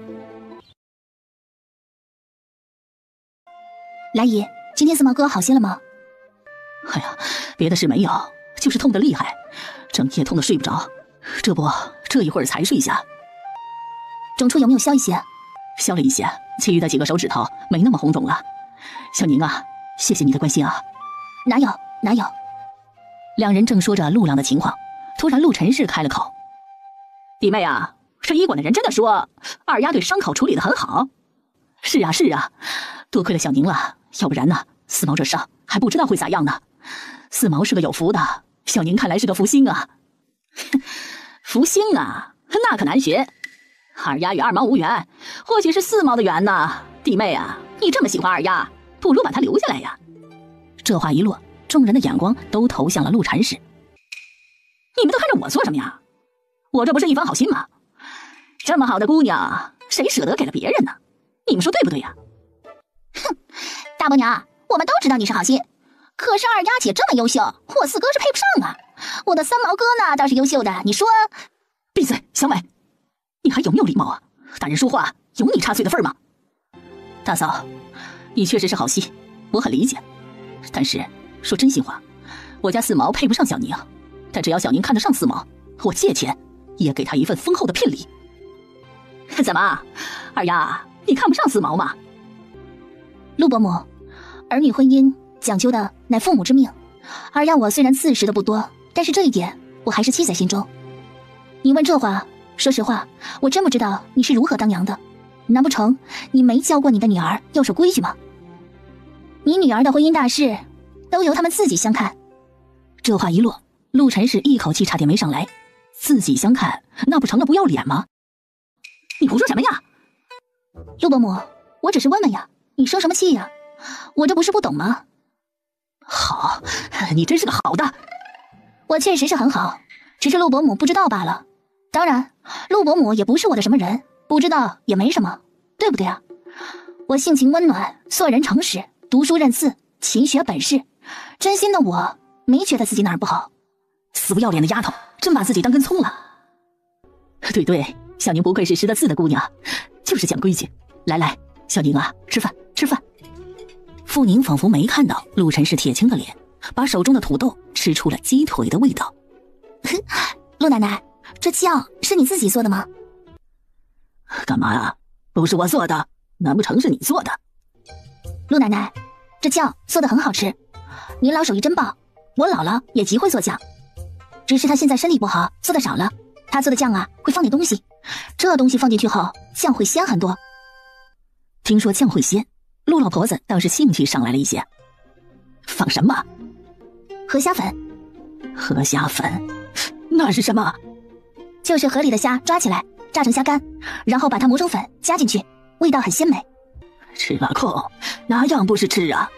来姨，今天四毛哥好些了吗？哎呀，别的事没有，就是痛得厉害，整夜痛得睡不着，这一会儿才睡下。肿处有没有消一些？消了一些，其余的几个手指头没那么红肿了。小宁啊，谢谢你的关心啊。哪有。两人正说着陆亮的情况，突然陆陈氏开了口：弟妹啊，这医馆的人真的说二丫对伤口处理得很好。是啊，多亏了小宁了，要不然呢，四毛这伤还不知道会咋样呢。四毛是个有福的，小宁看来是个福星啊。福星啊，那可难学。二丫与二毛无缘，或许是四毛的缘呢。弟妹啊，你这么喜欢二丫，不如把她留下来呀。这话一落，众人的眼光都投向了陆禅师。你们都看着我做什么呀？我这不是一番好心吗？这么好的姑娘，谁舍得给了别人呢？你们说对不对呀？哼，大伯娘，我们都知道你是好心，可是二丫姐这么优秀，我四哥是配不上啊。我的三毛哥呢，倒是优秀的，你说？闭嘴，小小美，你还有没有礼貌啊？大人说话有你插嘴的份吗？大嫂，你确实是好心，我很理解。但是说真心话，我家四毛配不上小宁，但只要小宁看得上四毛，我借钱也给他一份丰厚的聘礼。怎么，二丫，你看不上四毛吗？陆伯母，儿女婚姻讲究的乃父母之命，二丫我虽然自识的不多，但是这一点我还是记在心中。你问这话，说实话，我真不知道你是如何当娘的。难不成你没教过你的女儿要守规矩吗？你女儿的婚姻大事都由他们自己相看。这话一落，陆晨是一口气差点没上来。自己相看，那不成了不要脸吗？你胡说什么呀？陆伯母，我只是问问呀，你生什么气呀？我这不是不懂吗？好，你真是个好的。我确实是很好，只是陆伯母不知道罢了。当然，陆伯母也不是我的什么人，不知道也没什么，对不对啊？我性情温暖，做人诚实，读书认字，勤学本事，真心的我没觉得自己哪儿不好。死不要脸的丫头，真把自己当根葱了。对对，小宁不愧是识得字的姑娘，就是讲规矩。来来，小宁啊，吃饭吃饭。傅宁仿佛没看到陆晨是铁青的脸，把手中的土豆吃出了鸡腿的味道。陆奶奶，这酱是你自己做的吗？干嘛啊？不是我做的，难不成是你做的？陆奶奶，这酱做的很好吃，您老手艺真棒。我姥姥也极会做酱，只是她现在身体不好，做的少了。她做的酱啊，会放点东西，这东西放进去后，酱会鲜很多。听说酱会鲜，陆老婆子倒是兴趣上来了一些。放什么？河虾粉。河虾粉？那是什么？就是河里的虾抓起来，榨成虾干，然后把它磨成粉加进去，味道很鲜美。吃了空，哪样不是吃啊？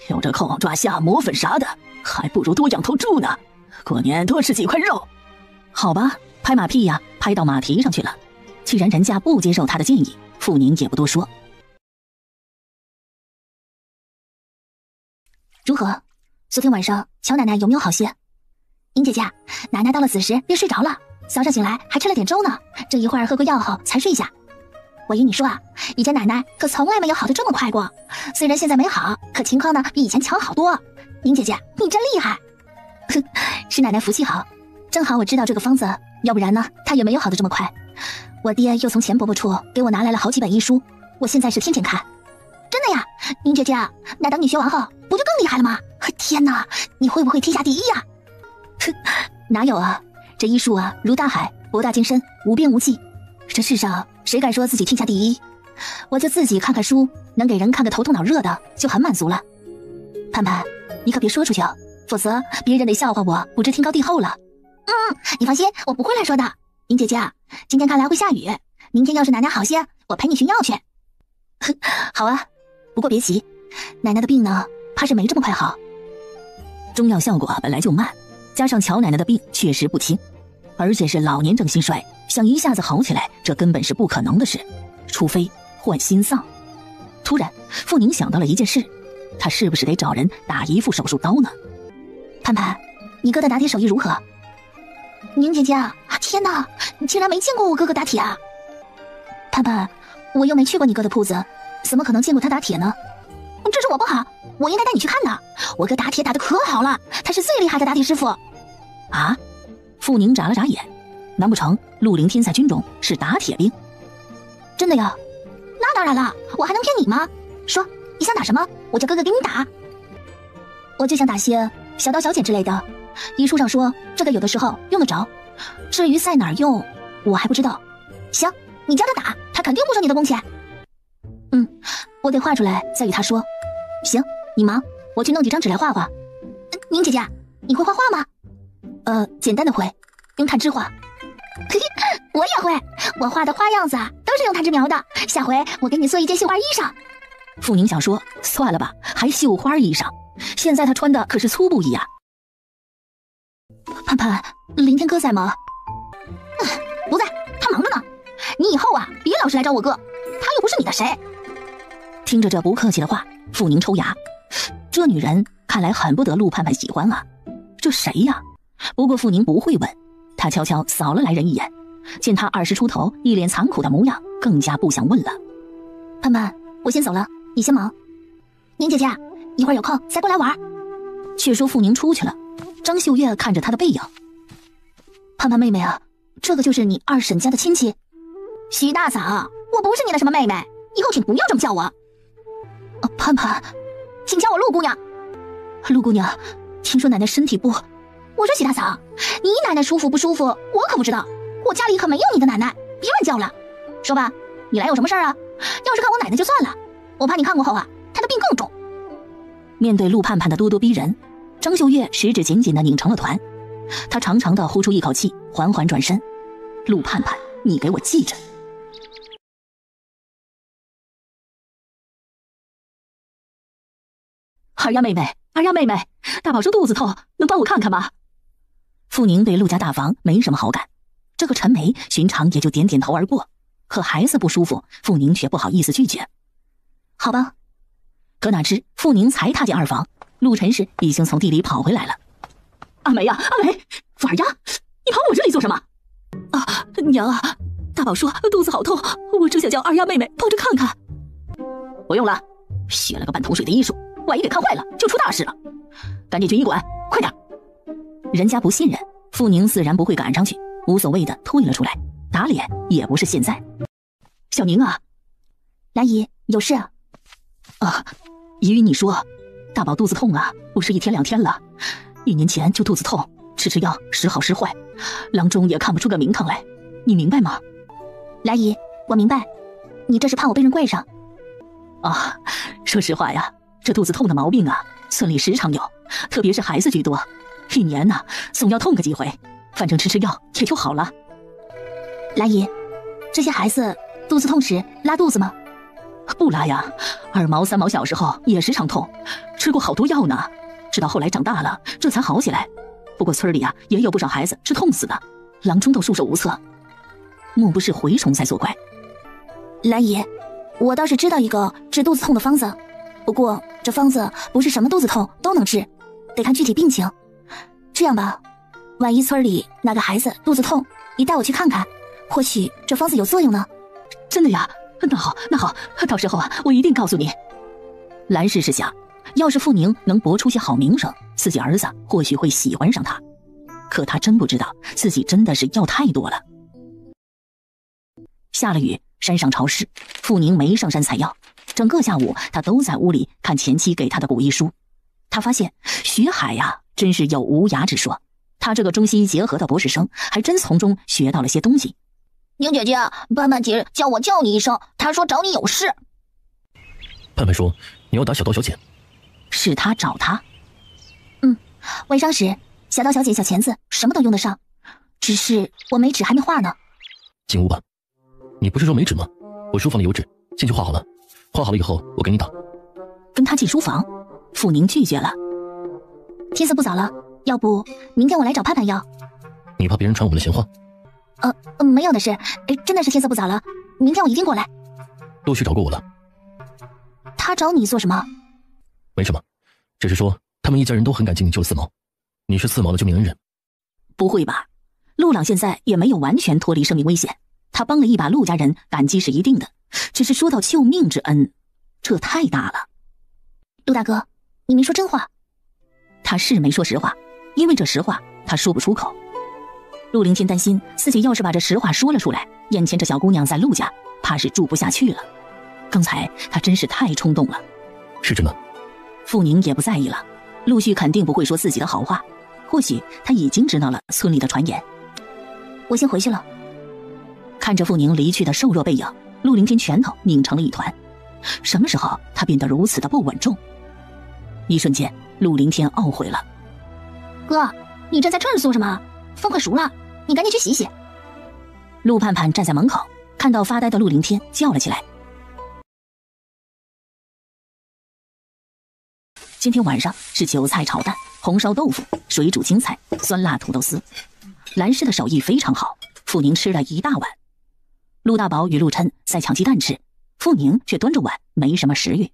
有这空抓虾磨粉啥的，还不如多养头猪呢。过年多吃几块肉。好吧，拍马屁呀，拍到马蹄上去了。既然人家不接受他的建议，傅宁也不多说。如何？昨天晚上乔奶奶有没有好些？宁姐姐，奶奶到了子时便睡着了，早上醒来还吃了点粥呢，这一会儿喝过药后才睡下。我与你说啊，以前奶奶可从来没有好的这么快过，虽然现在没好，可情况呢比以前强好多。宁姐姐，你真厉害。是奶奶福气好，正好我知道这个方子，要不然呢她也没有好的这么快。我爹又从钱伯伯处给我拿来了好几本医书，我现在是天天看。真的呀？宁姐姐，那等你学完后不就更厉害了吗？天哪，你会不会天下第一呀？哪有啊，这医术啊如大海，博大精深，无边无际，这世上谁敢说自己天下第一？我就自己看看书，能给人看个头痛脑热的就很满足了。盼盼，你可别说出去，否则别人得笑话我不知天高地厚了。你放心，我不会乱说的。宁姐姐，今天看来会下雨，明天要是奶奶好些，我陪你寻药去。好啊，不过别急，奶奶的病呢，怕是没这么快好。中药效果本来就慢，加上乔奶奶的病确实不轻，而且是老年症心衰，想一下子好起来，这根本是不可能的事，除非换心脏。突然，傅宁想到了一件事，他是不是得找人打一副手术刀呢？盼盼，你哥的打铁手艺如何？宁姐姐啊，天哪，你竟然没见过我哥哥打铁啊！盼盼，我又没去过你哥的铺子，怎么可能见过他打铁呢？这是我不好，我应该带你去看的。我哥打铁打得可好了，他是最厉害的打铁师傅。啊？傅宁眨了眨眼，难不成陆凌天在军中是打铁兵？真的呀？那当然了，我还能骗你吗？说，你想打什么，我叫哥哥给你打。我就想打些小刀小剪之类的，医书上说这个有的时候用得着，至于在哪儿用我还不知道。行，你教他打，他肯定不收你的工钱。我得画出来再与他说。行，你忙，我去弄几张纸来画画。宁姐姐，你会画画吗？简单的会，用炭汁画。我也会，我画的花样子都是用炭汁描的，下回我给你做一件绣花衣裳。傅宁想说，算了吧，还绣花衣裳，现在他穿的可是粗布衣啊。盼盼，凌天哥在吗？不在，他忙着呢。你以后啊，别老是来找我哥，他又不是你的谁。听着这不客气的话，傅宁抽牙，这女人看来很不得陆盼盼喜欢啊。这谁呀？不过傅宁不会问，他悄悄扫了来人一眼，见他20出头，一脸残酷的模样，更加不想问了。盼盼，我先走了，你先忙。宁姐姐，一会儿有空再过来玩。却说傅宁出去了，张秀月看着他的背影。盼盼妹妹啊，这个就是你二婶家的亲戚。徐大嫂，我不是你的什么妹妹，以后请不要这么叫我。盼盼，请叫我陆姑娘。陆姑娘，听说奶奶身体不……我说徐大嫂，你奶奶舒服不舒服，我可不知道。我家里可没有你的奶奶，别乱叫了。说吧，你来有什么事儿啊？要是看我奶奶就算了，我怕你看过后啊，她的病更重。面对陆盼盼的咄咄逼人，张秀月十指紧紧地拧成了团。她长长地呼出一口气，缓缓转身。陆盼盼，你给我记着。二丫妹妹，二丫妹妹，大宝说肚子痛，能帮我看看吗？傅宁对陆家大房没什么好感，这个陈梅寻常也就点点头而过，可孩子不舒服，傅宁却不好意思拒绝。好吧。可哪知傅宁才踏进二房，陆晨氏已经从地里跑回来了。阿梅呀，阿梅，傅二丫，你跑我这里做什么？啊，娘啊，大宝说肚子好痛，我只想叫二丫妹妹帮着看看。不用了，学了个半桶水的医术，万一给看坏了就出大事了。赶紧去医馆，快点。人家不信任，傅宁自然不会赶上去，无所谓的退了出来，打脸也不是现在。小宁啊，兰姨，有事啊？姨与你说，大宝肚子痛啊，不是1天2天了，1年前就肚子痛，吃药时好时坏，郎中也看不出个名堂来，你明白吗？兰姨，我明白，你这是怕我被人怪上。说实话呀，这肚子痛的毛病啊，村里时常有，特别是孩子居多，1年呢总要痛个几回，反正吃药也就好了。兰姨，这些孩子肚子痛时拉肚子吗？不拉呀，2毛3毛小时候也时常痛，吃过好多药呢，直到后来长大了这才好起来。不过村里啊也有不少孩子是痛死的，郎中都束手无策。莫不是蛔虫在作怪？兰姨，我倒是知道一个治肚子痛的方子，不过这方子不是什么肚子痛都能治，得看具体病情。这样吧，万一村里哪个孩子肚子痛，你带我去看看，或许这方子有作用呢。真的呀？那好，到时候啊我一定告诉你。兰氏是想，要是傅宁能博出些好名声，自己儿子或许会喜欢上他，可他真不知道自己真的是要太多了。下了雨，山上潮湿，傅宁没上山采药，整个下午他都在屋里看前妻给他的古医书。他发现学海呀真是有无涯之说，他这个中西医结合的博士生还真从中学到了些东西。宁姐姐，盼盼姐叫我叫你一声，她说找你有事。盼盼说你要打小刀小姐。是他找他？外伤时小刀小姐小钳子什么都用得上，只是我没纸还没画呢。进屋吧。你不是说没纸吗？我书房里有纸，进去画好了，画好了以后我给你打。跟他进书房？傅宁拒绝了。天色不早了，要不明天我来找盼盼要。你怕别人传我们的闲话？没有的事，真的是天色不早了，明天我一定过来。陆续找过我了。他找你做什么？没什么，只是说他们一家人都很感激你救了4毛，你是4毛的救命恩人。不会吧，陆朗现在也没有完全脱离生命危险，他帮了一把陆家人，感激是一定的，只是说到救命之恩，这太大了。陆大哥，你没说真话。他是没说实话，因为这实话他说不出口。陆凌天担心自己要是把这实话说了出来，眼前这小姑娘在陆家怕是住不下去了。刚才他真是太冲动了。是真的。傅宁也不在意了，陆续肯定不会说自己的好话，或许他已经知道了村里的传言。我先回去了。看着傅宁离去的瘦弱背影，陆凌天拳头拧成了一团。什么时候他变得如此的不稳重？一瞬间，陆凌天懊悔了。哥，你站在这儿做什么？饭快熟了，你赶紧去洗洗。陆盼盼站在门口，看到发呆的陆凌天，叫了起来。今天晚上是韭菜炒蛋、红烧豆腐、水煮青菜、酸辣土豆丝。兰氏的手艺非常好，傅宁吃了一大碗。陆大宝与陆琛在抢鸡蛋吃，傅宁却端着碗，没什么食欲。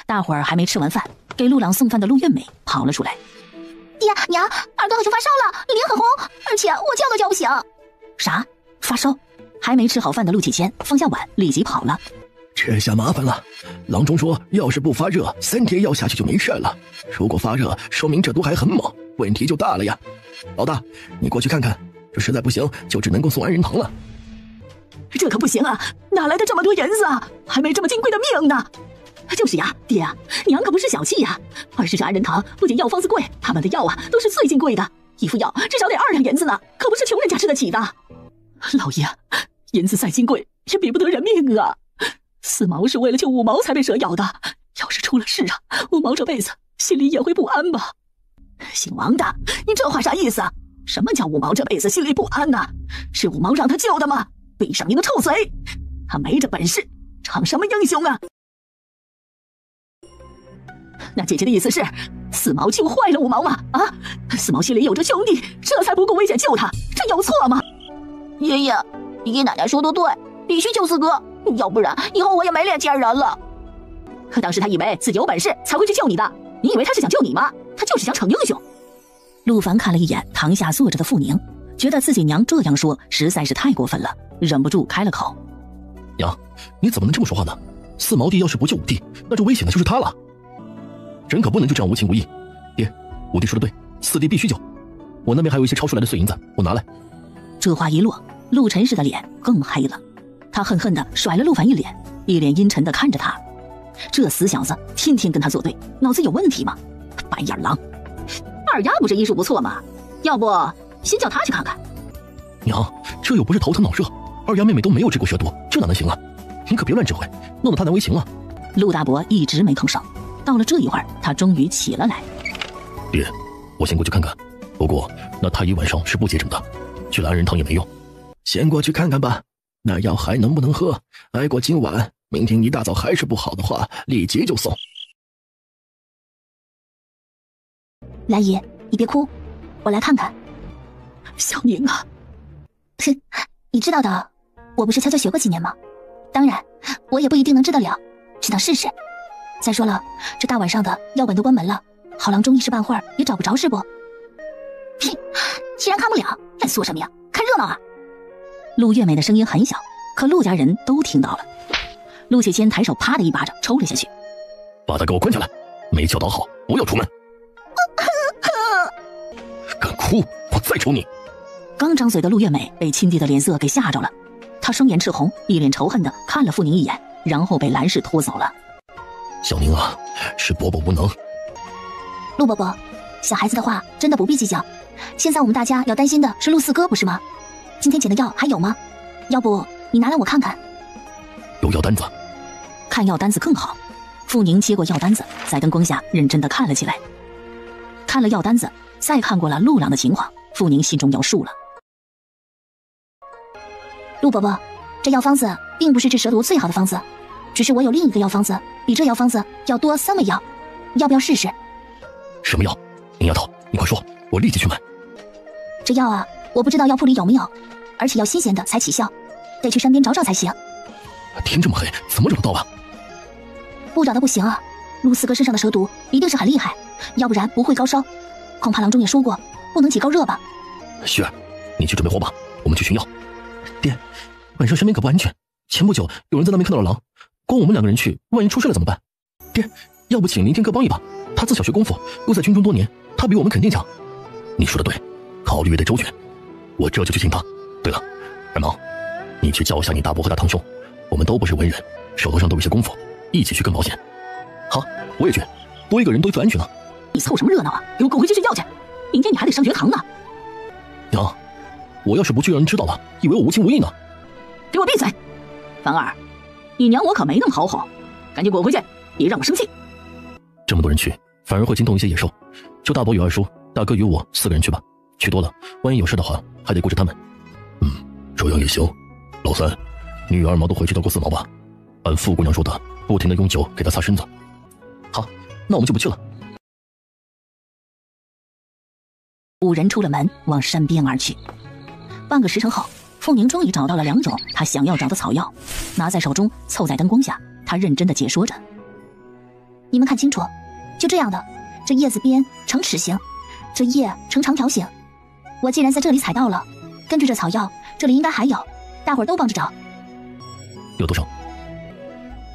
大伙儿还没吃完饭，给陆朗送饭的陆月美跑了出来。爹娘，二哥好像发烧了，脸很红，而且我叫都叫不醒。啥？发烧，还没吃好饭的陆启谦放下碗，立即跑了。这下麻烦了，郎中说要是不发热，3贴药下去就没事了。如果发热，说明这毒还很猛，问题就大了呀。老大，你过去看看，这实在不行，就只能够送安仁堂了。这可不行啊，哪来的这么多银子啊？还没这么金贵的命呢。就是呀，爹啊，娘可不是小气呀。20这安仁堂不仅药方子贵，他们的药啊都是最金贵的，一副药至少得2两银子呢，可不是穷人家吃得起的。老爷，银子再金贵也比不得人命啊。4毛是为了救5毛才被蛇咬的，要是出了事啊，5毛这辈子心里也会不安吧？姓王的，你这话啥意思啊？什么叫5毛这辈子心里不安呢？是5毛让他救的吗？闭上你个臭嘴！他没这本事，逞什么英雄啊？那姐姐的意思是，4毛救坏了5毛吗？啊，4毛心里有着兄弟，这才不顾危险救他，这有错吗？爷爷奶奶说的对，必须救4哥，要不然以后我也没脸见人了。可当时他以为自己有本事才会去救你的，你以为他是想救你吗？他就是想逞英雄。陆凡看了一眼堂下坐着的傅宁，觉得自己娘这样说实在是太过分了，忍不住开了口：娘，你怎么能这么说话呢？4毛弟要是不救5弟，那这危险的就是他了。人可不能就这样无情无义。爹，5弟说的对，4弟必须救。我那边还有一些抄出来的碎银子，我拿来。这话一落，陆陈氏的脸更黑了，他恨恨地甩了陆凡一脸，一脸阴沉地看着他。这死小子天天跟他作对，脑子有问题吗？白眼狼！二丫不是医术不错吗？要不先叫他去看看。娘，这又不是头疼脑热，二丫妹妹都没有治过蛇毒，这哪能行啊？你可别乱指挥，弄得她难为情了。陆大伯一直没吭声，到了这一会儿，他终于起了来。爹，我先过去看看，不过那太医晚上是不接诊的，去了安仁堂也没用。先过去看看吧，那药还能不能喝？挨过今晚，明天一大早还是不好的话，立即就送。兰姨，你别哭，我来看看。小宁啊，哼，你知道的，我不是悄悄学过几年吗？当然，我也不一定能治得了，只能试试。再说了，这大晚上的药馆都关门了，好郎中一时半会儿也找不着是不？哼，既然看不了，还说什么呀？看热闹啊！陆月美的声音很小，可陆家人都听到了。陆启谦抬手啪的一巴掌抽了下去，把他给我关起来，没教导好，不要出门。敢哭，我再抽你！刚张嘴的陆月美被亲弟的脸色给吓着了，她双眼赤红，一脸仇恨地看了傅宁一眼，然后被兰氏拖走了。小宁啊，是伯伯无能。陆伯伯，小孩子的话真的不必计较。现在我们大家要担心的是陆4哥，不是吗？今天捡的药还有吗？要不你拿来我看看。有药单子。看药单子更好。傅宁接过药单子，在灯光下认真地看了起来。看了药单子，再看过了陆朗的情况，傅宁心中有数了。陆伯伯，这药方子并不是治蛇毒最好的方子，只是我有另一个药方子，比这药方子要多3味药，要不要试试？什么药？林丫头，你快说，我立即去买。这药啊，我不知道药铺里有没有，而且要新鲜的才起效，得去山边找找才行。天这么黑，怎么找得到啊？不找到不行啊，陆4哥身上的蛇毒一定是很厉害，要不然不会高烧。恐怕郎中也说过，不能起高热吧。雪儿，你去准备火把，我们去寻药。爹，晚上山边可不安全，前不久有人在那边看到了狼，光我们2个人去，万一出事了怎么办？爹，要不请林天哥帮一把，他自小学功夫，又在军中多年，他比我们肯定强。你说的对，考虑也得周全，我这就去请他。对了，二毛，你去叫一下你大伯和大堂兄，我们都不是文人，手头上都有些功夫，一起去更保险。好，我也去，多一个人多一份安全啊。你凑什么热闹啊？给我滚回去睡觉去！明天你还得上学堂呢。娘，我要是不去，让人知道了，以为我无情无义呢。给我闭嘴！凡儿，你娘我可没那么好哄，赶紧滚回去，别让我生气。这么多人去，反而会惊动一些野兽。就大伯与二叔、大哥与我4个人去吧，去多了，万一有事的话，还得顾着他们。这样也行。老三，你与二毛都回去照顾4毛吧，按傅姑娘说的，不停地用酒给他擦身子。好，那我们就不去了。5人出了门，往山边而去。半个时辰后，傅宁终于找到了2种他想要找的草药，拿在手中，凑在灯光下，他认真地解说着：你们看清楚，就这样的，这叶子边呈齿形，这叶呈长条形。我既然在这里采到了，根据这草药，这里应该还有，大伙儿都帮着找。有多少？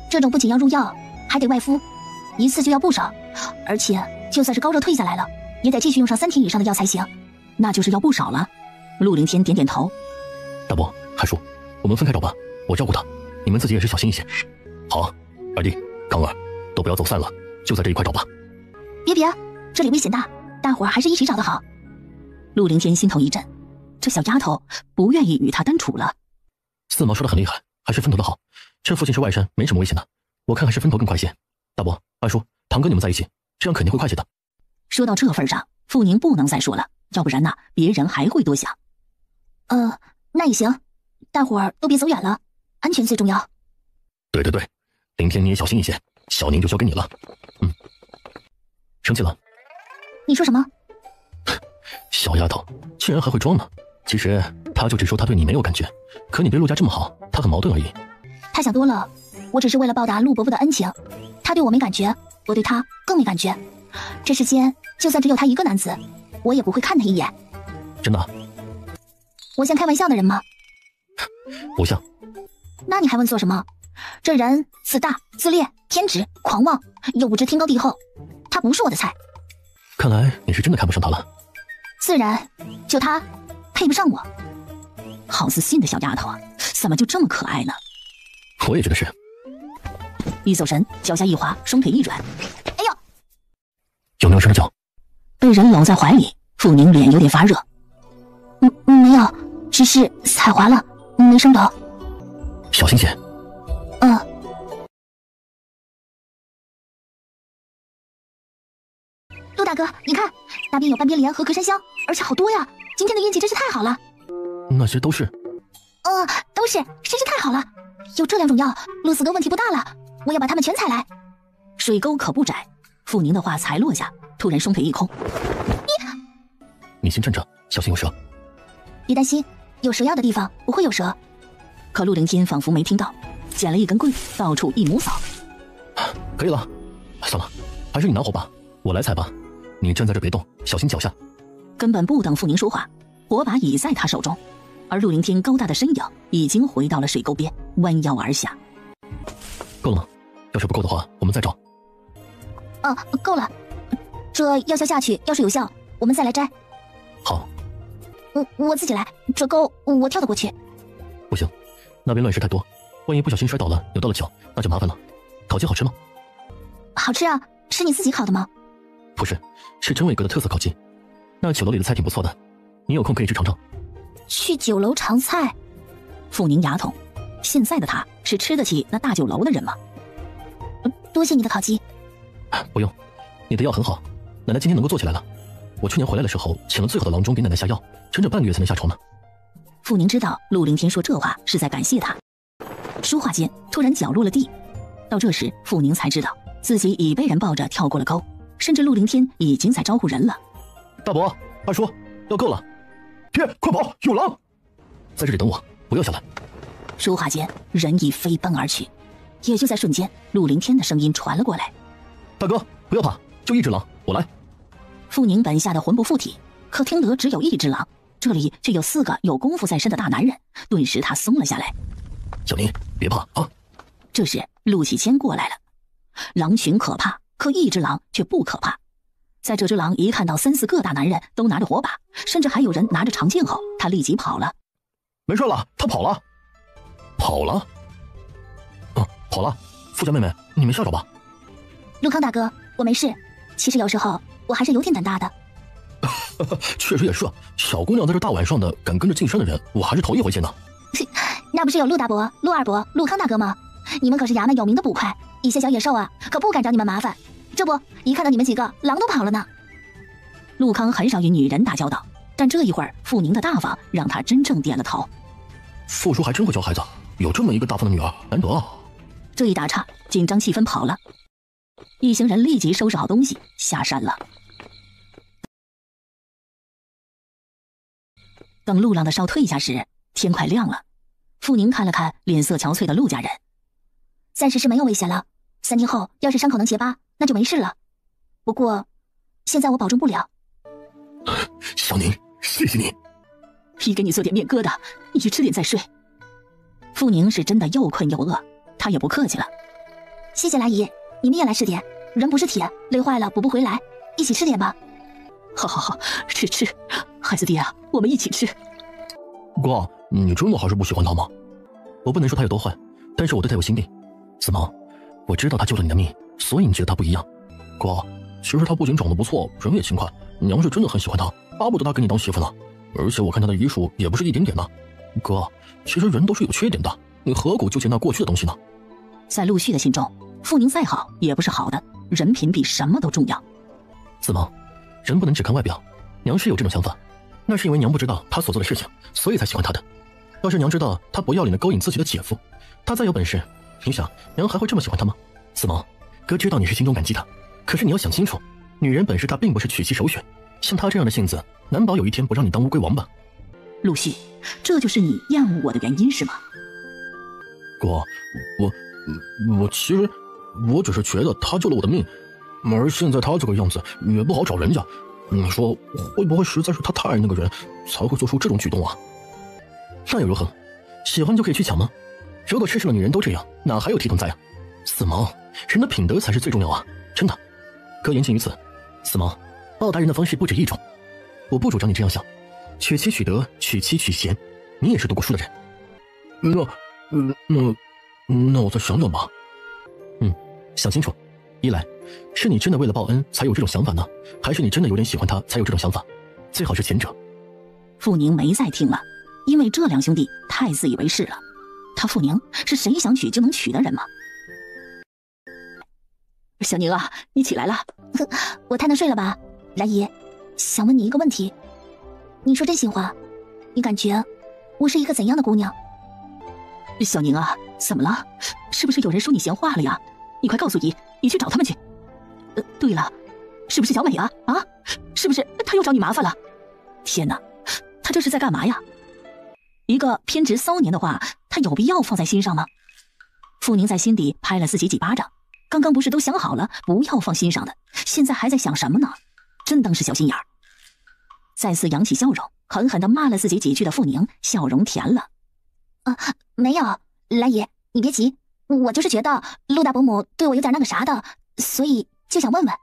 这种不仅要入药，还得外敷，一次就要不少，而且就算是高热退下来了，也得继续用上3天以上的药才行。那就是要不少了。陆凌天点点头。大伯、韩叔，我们分开找吧，我照顾他，你们自己也是小心一些。好，二弟、刚儿，都不要走散了，就在这一块找吧。别，这里危险大，大伙儿还是一起找的好。陆凌天心头一震，这小丫头不愿意与他单处了。四毛说的很厉害，还是分头的好。这附近是外山，没什么危险的，我看还是分头更快些。大伯、二叔、堂哥你们在一起，这样肯定会快些的。说到这份上，傅宁不能再说了，要不然呢，别人还会多想。那也行，大伙儿都别走远了，安全最重要。对，凌天你也小心一些，小宁就交给你了。生气了？你说什么？小丫头竟然还会装呢。其实她就只说她对你没有感觉，可你对陆家这么好，她很矛盾而已。他想多了，我只是为了报答陆伯伯的恩情，他对我没感觉，我对他更没感觉。这世间就算只有他一个男子，我也不会看他一眼。真的？我像开玩笑的人吗？不像。那你还问做什么？这人自大、自恋、偏执、狂妄，又不知天高地厚，他不是我的菜。看来你是真的看不上他了。自然，就他配不上我。好自信的小丫头啊，怎么就这么可爱呢？我也觉得是。一走神，脚下一滑，双腿一软，哎呦！有没有摔着脚？被人搂在怀里，傅宁脸有点发热。没有，只是踩滑了，没伤着。小心些。陆大哥，你看，那边有半边莲和隔山香，而且好多呀！今天的运气真是太好了。那些都是？都是，真是太好了。有这2种药，陆四哥问题不大了。我要把它们全采来。水沟可不窄。傅宁的话才落下，突然双腿一空。你先站着，小心有蛇。别担心，有蛇药的地方不会有蛇。可陆凌天仿佛没听到，捡了一根棍，到处一抹扫。可以了，算了，还是你拿火吧，我来采吧。你站在这别动，小心脚下。根本不等傅宁说话，火把已在他手中，而陆凌天高大的身影已经回到了水沟边，弯腰而下。够了吗？要是不够的话，我们再找。够了。这药效下去，要是有效，我们再来摘。好。我自己来，这沟我跳得过去。不行，那边乱石太多，万一不小心摔倒了，扭到了脚，那就麻烦了。烤鸡好吃吗？好吃啊，是你自己烤的吗？不是，是真伟阁的特色烤鸡。那酒楼里的菜挺不错的，你有空可以去尝尝。去酒楼尝菜？傅宁牙痛，现在的他是吃得起那大酒楼的人吗？多谢你的烤鸡。不用，你的药很好，奶奶今天能够坐起来了。我去年回来的时候，请了最好的郎中给奶奶下药，整整半个月才能下床呢。傅宁知道陆凌天说这话是在感谢他。说话间，突然脚落了地。到这时，傅宁才知道自己已被人抱着跳过了沟，甚至陆凌天已经在招呼人了。大伯、二叔，要够了！爹，快跑，有狼！在这里等我，不要下来。说话间，人已飞奔而去。也就在瞬间，陆凌天的声音传了过来：“大哥，不要怕，就一只狼，我来。”傅宁本吓得魂不附体，可听得只有一只狼，这里却有4个有功夫在身的大男人，顿时他松了下来。小宁，别怕啊！这时陆启谦过来了。狼群可怕，可一只狼却不可怕。在这只狼一看到3、4个大男人都拿着火把，甚至还有人拿着长剑后，他立即跑了。没事了，他跑了。跑了？跑了。傅家妹妹，你没吓着吧？陆康大哥，我没事。其实有时候我还是有点胆大的。确实也是，小姑娘在这大晚上的敢跟着进山的人，我还是头一回见呢。那不是有陆大伯、陆二伯、陆康大哥吗？你们可是衙门有名的捕快，一些小野兽啊，可不敢找你们麻烦。这不，一看到你们几个，狼都跑了呢。陆康很少与女人打交道，但这一会儿傅宁的大方让他真正点了头。傅叔还真会教孩子，有这么一个大方的女儿，难得啊。这一打岔，紧张气氛跑了。一行人立即收拾好东西下山了。等陆浪的哨退下时，天快亮了。傅宁看了看脸色憔悴的陆家人，暂时是没有危险了。3天后要是伤口能结疤，那就没事了。不过现在我保证不了。小宁，谢谢你。一给你做点面疙瘩，你去吃点再睡。傅宁是真的又困又饿，他也不客气了。谢谢来姨，你们也来吃点，人不是铁，累坏了补不回来，一起吃点吧。好好好，吃，孩子爹啊，我们一起吃。哥，你真的还是不喜欢他吗？我不能说他有多坏，但是我对他有心病。子萌，我知道他救了你的命，所以你觉得他不一样。哥，其实他不仅长得不错，人也勤快，娘是真的很喜欢他，巴不得他给你当媳妇呢。而且我看他的医术也不是一点点的。哥，其实人都是有缺点的，你何苦纠结那过去的东西呢？在陆续的心中，傅宁再好也不是好的，人品比什么都重要。子萌，人不能只看外表，娘是有这种想法，那是因为娘不知道他所做的事情，所以才喜欢他的。要是娘知道他不要脸的勾引自己的姐夫，他再有本事，你想娘还会这么喜欢他吗？子萌，哥知道你是心中感激他，可是你要想清楚，女人本事她并不是娶妻首选，像他这样的性子，难保有一天不让你当乌龟王吧。陆续，这就是你厌恶我的原因是吗？哥，我其实我只是觉得他救了我的命，而现在他这个样子也不好找人家，你说会不会实在是他太爱那个人，才会做出这种举动啊？那又如何？喜欢就可以去抢吗？如果世上的女人都这样，哪还有体统在啊？子萌，人的品德才是最重要啊！真的，哥言尽于此。子萌，报答人的方式不止一种，我不主张你这样想，娶妻娶德，娶妻娶贤，你也是读过书的人。那我再想想吧。想清楚，一来是你真的为了报恩才有这种想法呢，还是你真的有点喜欢他才有这种想法？最好是前者。傅宁没再听了，因为这两兄弟太自以为是了。他傅宁是谁想娶就能娶的人吗？小宁啊，你起来了。我太能睡了吧？兰姨，想问你一个问题，你说真心话，你感觉我是一个怎样的姑娘？小宁啊，怎么了？是不是有人说你闲话了呀？你快告诉姨，你去找他们去。对了，是不是小美啊？啊，是不是她又找你麻烦了？天哪，她这是在干嘛呀？一个偏执骚年的话，他有必要放在心上吗？傅宁在心底拍了自己几巴掌，刚刚不是都想好了不要放心上的，现在还在想什么呢？真当是小心眼儿。再次扬起笑容，狠狠地骂了自己几句的傅宁，笑容甜了。没有，兰姨，你别急，我就是觉得陆大伯母对我有点那个啥的，所以就想问问。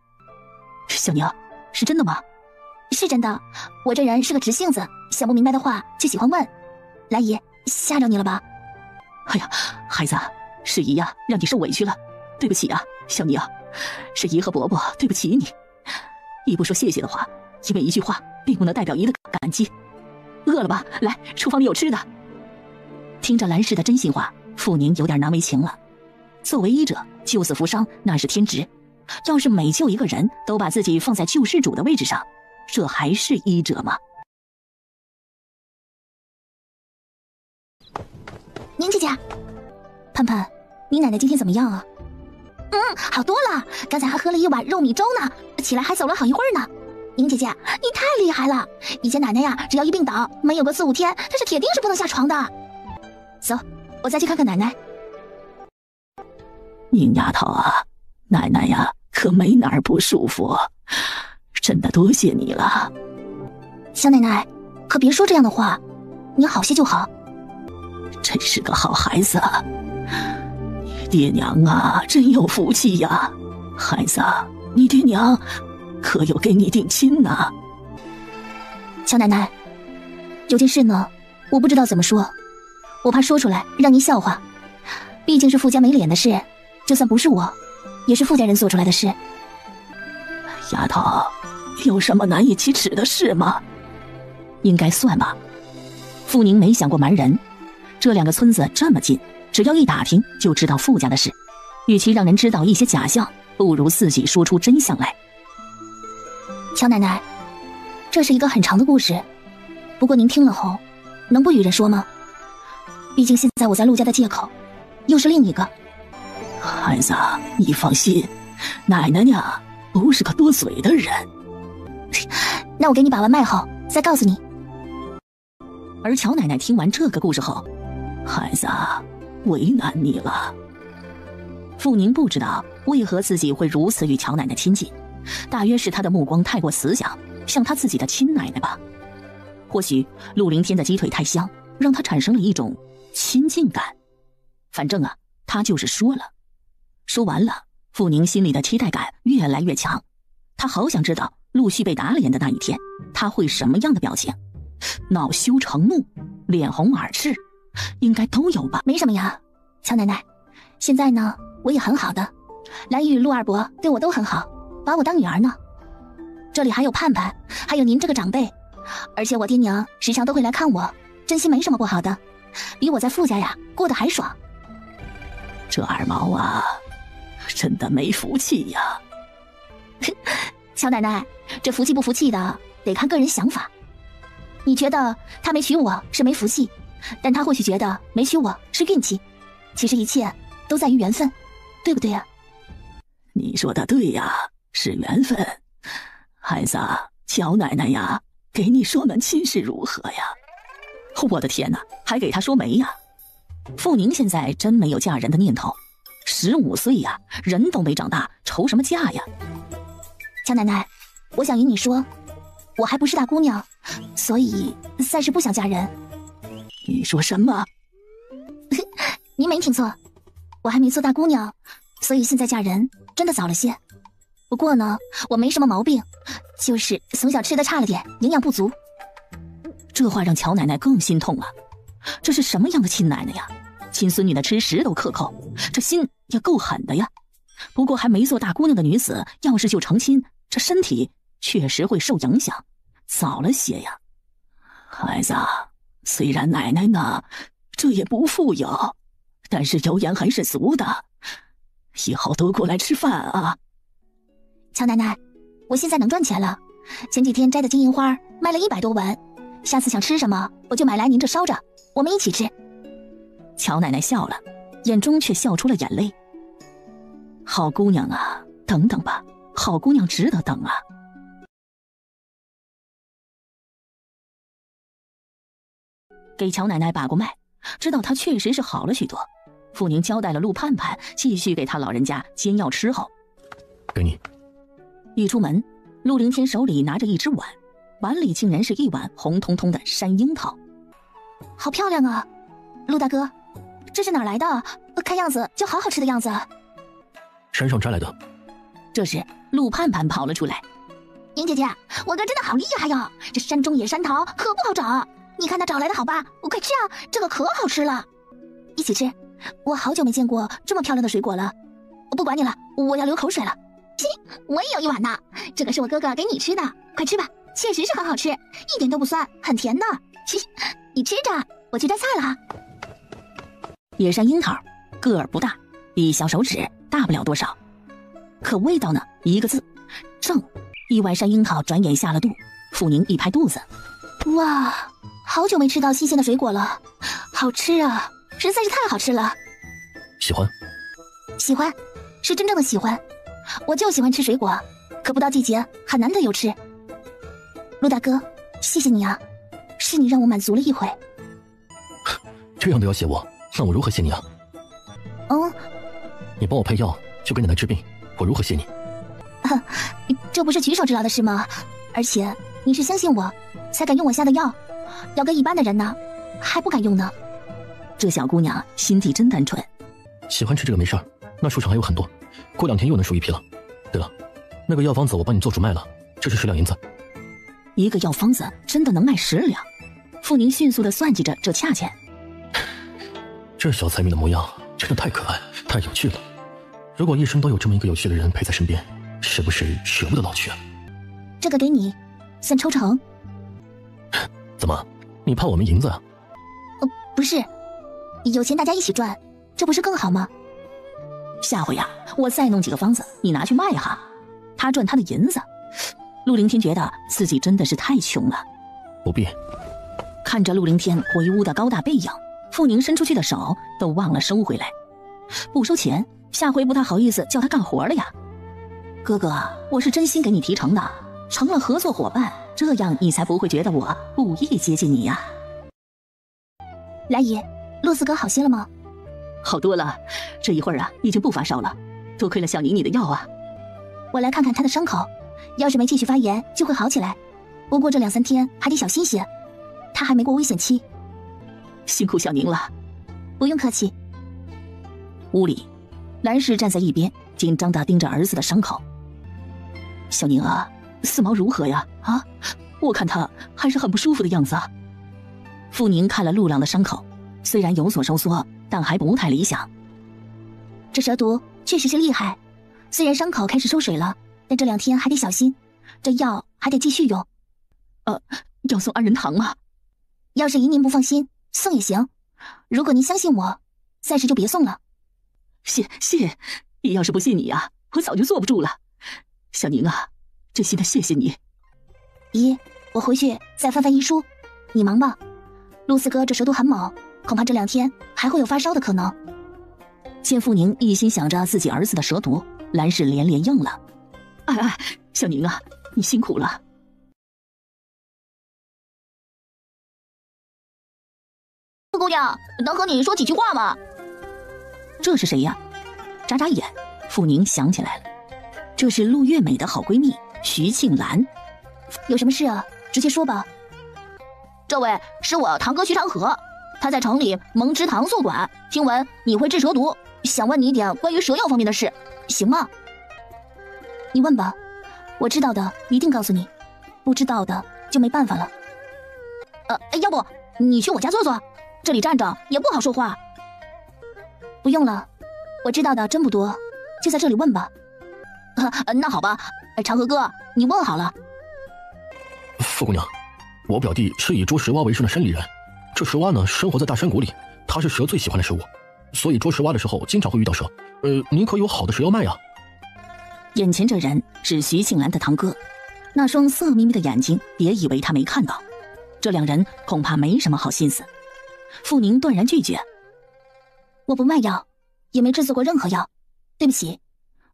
小宁，是真的吗？是真的，我这人是个直性子，想不明白的话就喜欢问。兰姨，吓着你了吧？哎呀，孩子，是姨呀，让你受委屈了，对不起啊，小宁，是姨和伯伯对不起你。姨不说谢谢的话，因为一句话并不能代表姨的感激。饿了吧？来，厨房里有吃的。听着兰氏的真心话，傅宁有点难为情了。作为医者，救死扶伤那是天职，要是每救一个人都把自己放在救世主的位置上，这还是医者吗？宁姐姐，盼盼，你奶奶今天怎么样啊？好多了，刚才还喝了一碗肉米粥呢，起来还走了好一会儿呢。宁姐姐，你太厉害了！以前奶奶呀，只要一病倒，没有个4、5天，她是铁定是不能下床的。走，我再去看看奶奶。宁丫头啊，奶奶呀，可没哪儿不舒服，真的多谢你了。小奶奶，可别说这样的话，你好些就好。真是个好孩子，你爹娘啊，真有福气呀！孩子，你爹娘可有给你定亲呢？小奶奶，有件事呢，我不知道怎么说，我怕说出来让您笑话。毕竟是傅家没脸的事，就算不是我，也是傅家人做出来的事。丫头，有什么难以启齿的事吗？应该算吧。傅宁没想过瞒人，这两个村子这么近，只要一打听就知道傅家的事，与其让人知道一些假象，不如自己说出真相来。乔奶奶，这是一个很长的故事，不过您听了后，能不与人说吗？毕竟现在我在陆家的借口，又是另一个。孩子，你放心，奶奶呀，不是个多嘴的人。那我给你把完脉后，再告诉你。而乔奶奶听完这个故事后，孩子，为难你了。傅宁不知道为何自己会如此与乔奶奶亲近，大约是她的目光太过慈祥，像她自己的亲奶奶吧。或许陆凌天的鸡腿太香，让她产生了一种亲近感。反正啊，他就是说了。说完了，傅宁心里的期待感越来越强，他好想知道陆续被打脸的那一天，他会什么样的表情？恼羞成怒，脸红耳赤，应该都有吧？没什么呀，乔奶奶，现在呢，我也很好的，蓝玉、陆二伯对我都很好，把我当女儿呢。这里还有盼盼，还有您这个长辈，而且我爹娘时常都会来看我，真心没什么不好的，比我在傅家呀过得还爽。这二毛啊，真的没福气呀。乔奶奶，这福气不福气的得看个人想法。你觉得他没娶我是没福气，但他或许觉得没娶我是运气。其实一切都在于缘分，对不对呀？你说的对呀，是缘分。孩子，乔奶奶呀，给你说门亲是如何呀？我的天哪，还给他说媒呀？傅宁现在真没有嫁人的念头，15岁呀，人都没长大，愁什么嫁呀？乔奶奶，我想与你说，我还不是大姑娘，所以暂时不想嫁人。你说什么？您没听错，我还没做大姑娘，所以现在嫁人真的早了些。不过呢，我没什么毛病，就是从小吃的差了点，营养不足。这话让乔奶奶更心痛了。这是什么样的亲奶奶呀？亲孙女的吃食都克扣，这心也够狠的呀。不过还没做大姑娘的女子，要是就成亲，这身体确实会受影响，早了些呀。孩子，虽然奶奶呢，这也不富有，但是油盐还是足的，以后多过来吃饭啊。乔奶奶，我现在能赚钱了，前几天摘的金银花卖了100多文，下次想吃什么我就买来您这烧着，我们一起吃。乔奶奶笑了，眼中却笑出了眼泪。好姑娘啊，等等吧，好姑娘值得等啊。给乔奶奶把过脉，知道她确实是好了许多。傅宁交代了陆盼盼继续给他老人家煎药吃后，给你。一出门，陆凌天手里拿着一只碗，碗里竟然是一碗红彤彤的山樱桃。好漂亮啊，陆大哥，这是哪来的？看样子就好好吃的样子。山上摘来的。这时陆盼盼跑了出来。宁姐姐，我哥真的好厉害呀，这山中野山桃可不好找，你看他找来的好吧，我快吃啊，这个可好吃了。一起吃，我好久没见过这么漂亮的水果了。我不管你了，我要流口水了。我也有一碗呢，这个是我哥哥给你吃的，快吃吧，确实是很好吃，一点都不酸，很甜的。你吃着，我去摘菜了哈。野山樱桃个儿不大，比小手指大不了多少，可味道呢，一个字，正。一碗山樱桃转眼下了肚，傅宁一拍肚子，哇，好久没吃到新鲜的水果了，好吃啊，实在是太好吃了。喜欢？喜欢，是真正的喜欢。我就喜欢吃水果，可不到季节很难得有吃。陆大哥，谢谢你啊，是你让我满足了一回。这样都要谢我，那我如何谢你啊？你帮我配药，就给奶奶治病，我如何谢你？这不是举手之劳的事吗？而且你是相信我，才敢用我下的药，要跟一般的人呢，还不敢用呢。这小姑娘心地真单纯。喜欢吃这个没事儿，那树上还有很多，过2天又能熟一批了。对了，那个药方子我帮你做主卖了，这是10两银子。一个药方子真的能卖10两？傅宁迅速地算计着这价钱。这小财迷的模样真的太可爱，太有趣了。如果一生都有这么一个有趣的人陪在身边，是不是舍不得老去啊？这个给你，算抽成。怎么，你怕我没银子啊？不是，有钱大家一起赚，这不是更好吗？下回呀，我再弄几个方子，你拿去卖哈，他赚他的银子。陆凌天觉得自己真的是太穷了。不必。看着陆凌天回屋的高大背影，傅宁伸出去的手都忘了收回来。不收钱，下回不大好意思叫他干活了呀。哥哥，我是真心给你提成的，成了合作伙伴，这样你才不会觉得我故意接近你呀。来姨，陆四哥好些了吗？好多了，这一会儿啊，已经不发烧了，多亏了小宁你的药啊。我来看看他的伤口，要是没继续发炎，就会好起来。不过这2、3天还得小心些，他还没过危险期。辛苦小宁了。不用客气。屋里，兰氏站在一边，紧张地盯着儿子的伤口。小宁啊，四毛如何呀？啊，我看他还是很不舒服的样子啊。傅宁看了陆朗的伤口，虽然有所收缩，但还不太理想。这蛇毒确实是厉害，虽然伤口开始收水了，但这2天还得小心，这药还得继续用。要送安仁堂吗？要是姨您不放心，送也行。如果您相信我，暂时就别送了。谢，要是不信你啊，我早就坐不住了。小宁啊，真心的谢谢你。姨，我回去再翻翻医书，你忙吧。陆四哥这蛇毒很猛，恐怕这2天还会有发烧的可能。见傅宁一心想着自己儿子的蛇毒，兰氏连连应了。哎，小宁啊，你辛苦了。傅姑娘，能和你说几句话吗？这是谁呀？眨眨眼，傅宁想起来了，这是陆月美的好闺蜜徐庆兰。有什么事啊？直接说吧。这位是我堂哥徐长河，他在城里蒙之堂宿管，听闻你会治蛇毒，想问你一点关于蛇药方面的事，行吗？你问吧，我知道的一定告诉你，不知道的就没办法了。要不你去我家坐坐，这里站着也不好说话。不用了，我知道的真不多，就在这里问吧。那好吧，长河哥，你问好了。傅姑娘，我表弟是以捉蛇蛙为生的山里人，这蛇蛙呢生活在大山谷里，它是蛇最喜欢的食物，所以捉蛇蛙的时候经常会遇到蛇。您可有好的蛇药卖啊？眼前这人是徐庆兰的堂哥，那双色眯眯的眼睛，别以为他没看到。这2人恐怕没什么好心思。傅宁断然拒绝：“我不卖药，也没制作过任何药，对不起。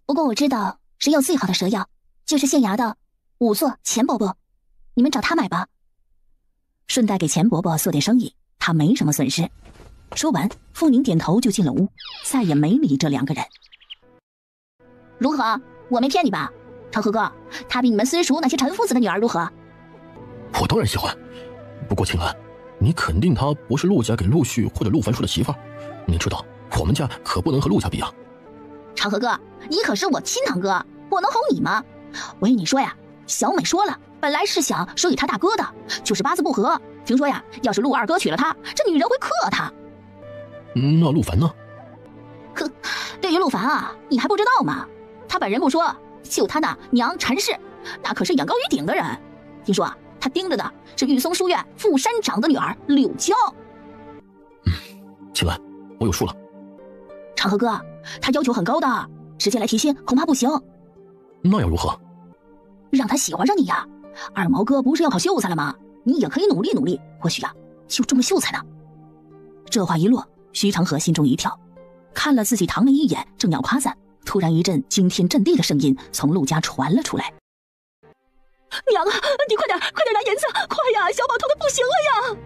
不过我知道谁有最好的蛇药，就是县衙的仵作钱伯伯，你们找他买吧。”顺带给钱伯伯做点生意，他没什么损失。说完，傅宁点头就进了屋，再也没理这2个人。如何？我没骗你吧？长河哥，他比你们私塾那些陈夫子的女儿如何？我当然喜欢，不过庆兰，你肯定她不是陆家给陆续或者陆凡说的媳妇儿？你知道我们家可不能和陆家比啊。长河哥，你可是我亲堂哥，我能吼你吗？我跟你说呀，小美说了，本来是想收与他大哥的，就是八字不合。听说呀，要是陆二哥娶了她，这女人会克他。那陆凡呢？可对于陆凡啊，你还不知道吗？他本人不说，就他那娘陈氏，那可是眼高于顶的人。听说啊，他盯着的是玉松书院副山长的女儿柳娇。庆兰，我有数了。长河哥，他要求很高的，直接来提亲恐怕不行。那要如何？让他喜欢上你呀！二毛哥不是要考秀才了吗？你也可以努力努力，或许啊，就中了秀才呢。这话一落，徐长河心中一跳，看了自己堂妹一眼，正要夸赞，突然一阵惊天震地的声音从陆家传了出来：“娘啊，你快点拿银子，快呀！小宝痛得不行了呀！”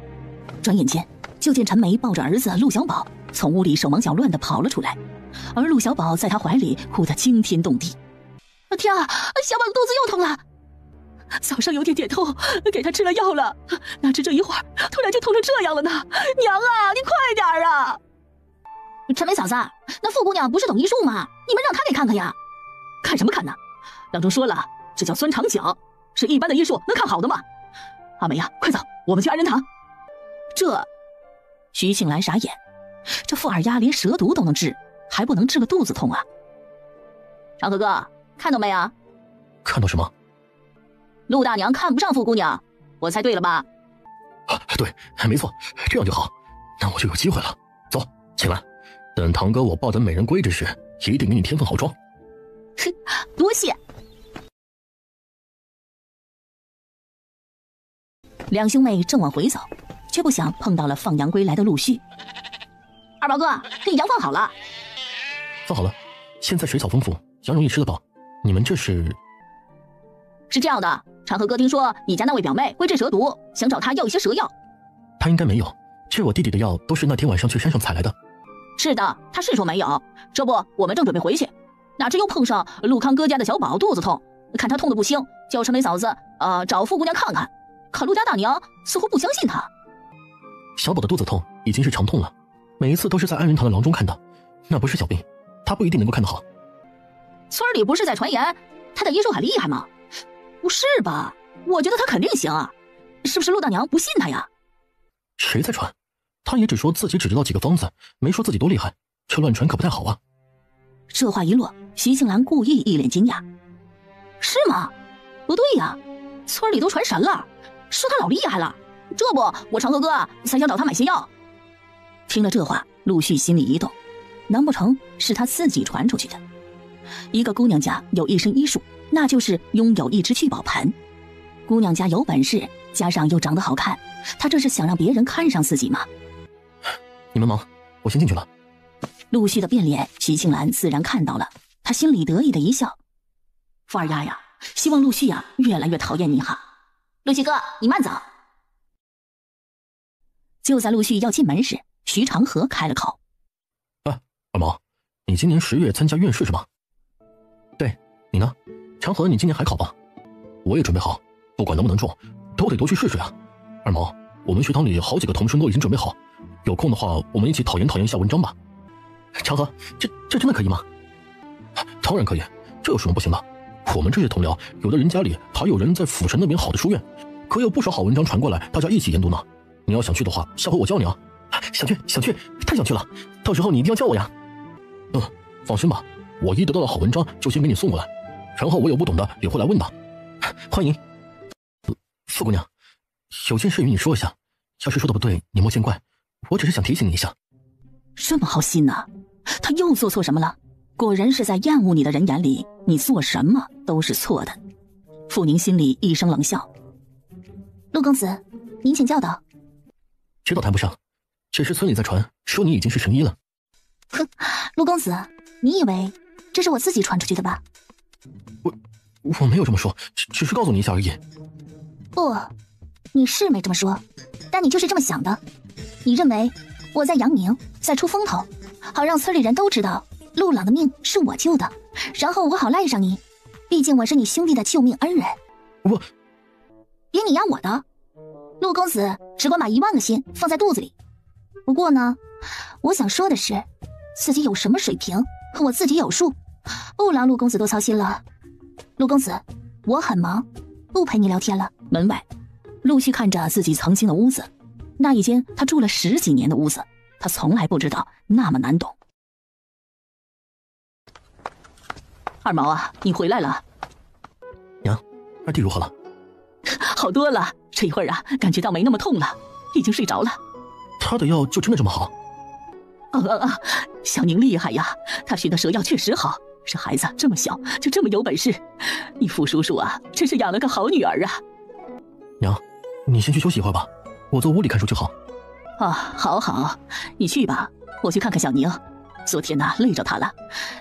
转眼间，就见陈梅抱着儿子陆小宝从屋里手忙脚乱地跑了出来，而陆小宝在他怀里哭得惊天动地。天啊，小宝的肚子又痛了，早上有点痛，给他吃了药了，哪知这一会儿突然就痛成这样了呢？娘啊，你快点啊！陈梅嫂子，那傅姑娘不是懂医术吗？你们让她给看看呀。看什么看呢？郎中说了，这叫酸肠脚，是一般的医术能看好的吗？阿梅呀，快走，我们去安仁堂。这徐庆兰傻眼，这傅二丫连蛇毒都能治，还不能治个肚子痛啊？长河哥，看到没啊？看到什么？陆大娘看不上傅姑娘，我猜对了吧？对，没错，这样就好，那我就有机会了。走，庆兰，等堂哥我抱得美人归之时，一定给你添份好妆。哼，多谢。两兄妹正往回走，却不想碰到了放羊归来的陆续。二毛哥，羊放好了。放好了，现在水草丰富，羊容易吃得饱。你们这是？是这样的，长河哥听说你家那位表妹会治蛇毒，想找她要一些蛇药。她应该没有，这我弟弟的药都是那天晚上去山上采来的。是的，他是说没有。这不，我们正准备回去，哪知又碰上陆康哥家的小宝肚子痛，看他痛得不轻，叫陈梅嫂子找傅姑娘看看。可陆家大娘似乎不相信他。小宝的肚子痛已经是常痛了，每一次都是在安仁堂的郎中看的，那不是小病，他不一定能够看得好。村里不是在传言他的医术很厉害吗？不是吧？我觉得他肯定行啊，是不是陆大娘不信他呀？谁在传？他也只说自己只知道几个方子，没说自己多厉害，这乱传可不太好啊。这话一落，徐静兰故意一脸惊讶：“是吗？不对呀，村里都传神了，说他老厉害了。这不，我长河哥才想找他买些药。”听了这话，陆续心里一动，难不成是他自己传出去的？一个姑娘家有一身医术，那就是拥有一只聚宝盆。姑娘家有本事，加上又长得好看，她这是想让别人看上自己吗？你们忙，我先进去了。陆续的变脸，徐庆兰自然看到了，她心里得意的一笑：“富二丫呀，希望陆续呀越来越讨厌你哈。陆续哥，你慢走。”就在陆续要进门时，徐长河开了口：“哎，二毛，你今年10月参加院试是吗？”“对，你呢？长河，你今年还考吧？”“我也准备好，不管能不能中，都得多去试试啊。”“二毛，我们学堂里好几个同生都已经准备好，有空的话，我们一起讨厌一下文章吧。”“长河，这真的可以吗？”“当然可以，这有什么不行的？我们这些同僚，有的人家里还有人在府城那边好的书院，可有不少好文章传过来，大家一起研读呢。你要想去的话，下回我教你啊。”“想去，太想去了，到时候你一定要教我呀。”“放心吧，我一得到了好文章就先给你送过来，然后我有不懂的也会来问的。欢迎。”“傅姑娘，有件事与你说一下，要是说的不对，你莫见怪，我只是想提醒你一下。”“这么好心呢？他又做错什么了？果然是在厌恶你的人眼里，你做什么都是错的。”傅宁心里一声冷笑：“陆公子，您请教导。”“这倒谈不上，只是村里在传说你已经是神医了。”“哼，陆公子，你以为这是我自己传出去的吧？”“我没有这么说，只是告诉你一下而已。”“不，你是没这么说，但你就是这么想的。你认为我在扬名，在出风头，好让村里人都知道陆朗的命是我救的，然后我好赖上你，毕竟我是你兄弟的救命恩人。”“我别你压我的，陆公子只管把1万个心放在肚子里。不过呢，我想说的是，自己有什么水平，我自己有数，不劳陆公子多操心了。陆公子，我很忙，不陪你聊天了。”门外，陆续看着自己曾经的屋子，那一间他住了10几年的屋子，他从来不知道那么难懂。“二毛啊，你回来了。”“娘，二弟如何了？”“好多了，这一会儿啊，感觉到没那么痛了，已经睡着了。”“他的药就真的这么好？”“小宁厉害呀，他学的蛇药确实好。这孩子这么小就这么有本事，你傅叔叔啊，真是养了个好女儿啊。”“娘，你先去休息一会儿吧，我坐屋里看书就好。”“好，你去吧，我去看看小宁。昨天呢，累着她了，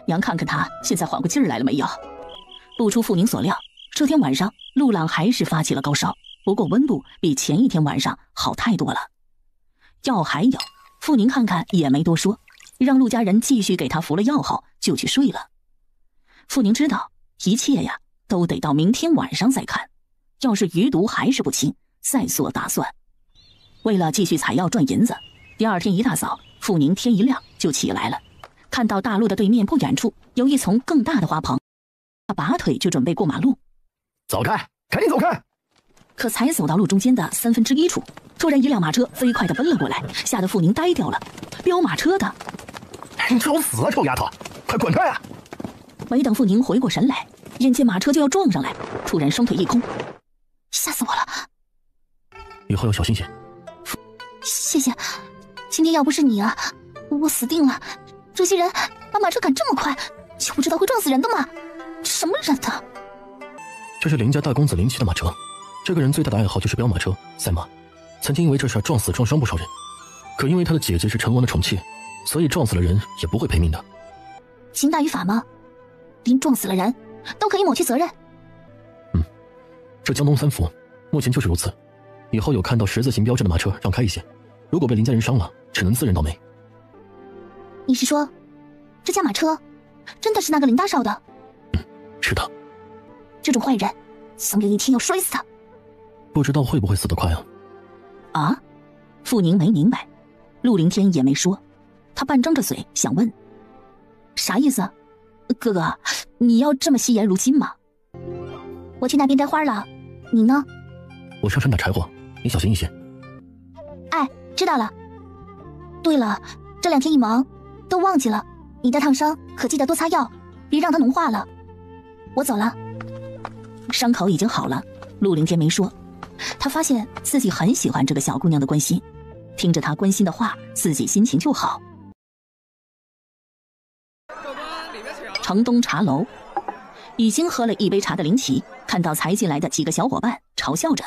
娘看看她现在缓过劲儿来了没有。”不出傅宁所料，这天晚上陆朗还是发起了高烧，不过温度比前一天晚上好太多了。药还有，傅宁看看也没多说，让陆家人继续给他服了药后就去睡了。傅宁知道一切呀都得到明天晚上再看，要是余毒还是不清，再做打算。为了继续采药赚银子，第二天一大早，傅宁天一亮就起来了，看到大路的对面不远处有一丛更大的花棚，他拔腿就准备过马路。“走开，赶紧走开！”可才走到路中间的1/3处，突然一辆马车飞快地奔了过来，吓得傅宁呆掉了。飙马车的！你找死啊，臭丫头，快滚开啊！没等傅宁回过神来，眼见马车就要撞上来，突然双腿一空，吓死我了！以后要小心些。谢谢，今天要不是你啊，我死定了。这些人把马车赶这么快，就不知道会撞死人的吗？什么人啊？这是林家大公子林奇的马车，这个人最大的爱好就是飙马车、赛马，曾经因为这事撞死撞伤不少人。可因为他的姐姐是陈王的宠妾，所以撞死了人也不会赔命的。刑大于法吗？连撞死了人都可以抹去责任？这江东3府目前就是如此，以后有看到10字形标志的马车让开一些，如果被林家人伤了，只能自认倒霉。你是说这驾马车真的是那个林大少的？是的。这种坏人总有一天要摔死他。不知道会不会死得快啊？傅宁没明白，陆凌天也没说，他半张着嘴想问，啥意思？哥哥，你要这么惜言如金吗？我去那边摘花了，你呢？我上山打柴火，你小心一些。哎，知道了。对了，这2天一忙都忘记了，你的烫伤可记得多擦药，别让它脓化了。我走了。伤口已经好了，陆凌天没说。他发现自己很喜欢这个小姑娘的关心，听着她关心的话，自己心情就好。城东茶楼，已经喝了一杯茶的林奇看到才进来的几个小伙伴，嘲笑着：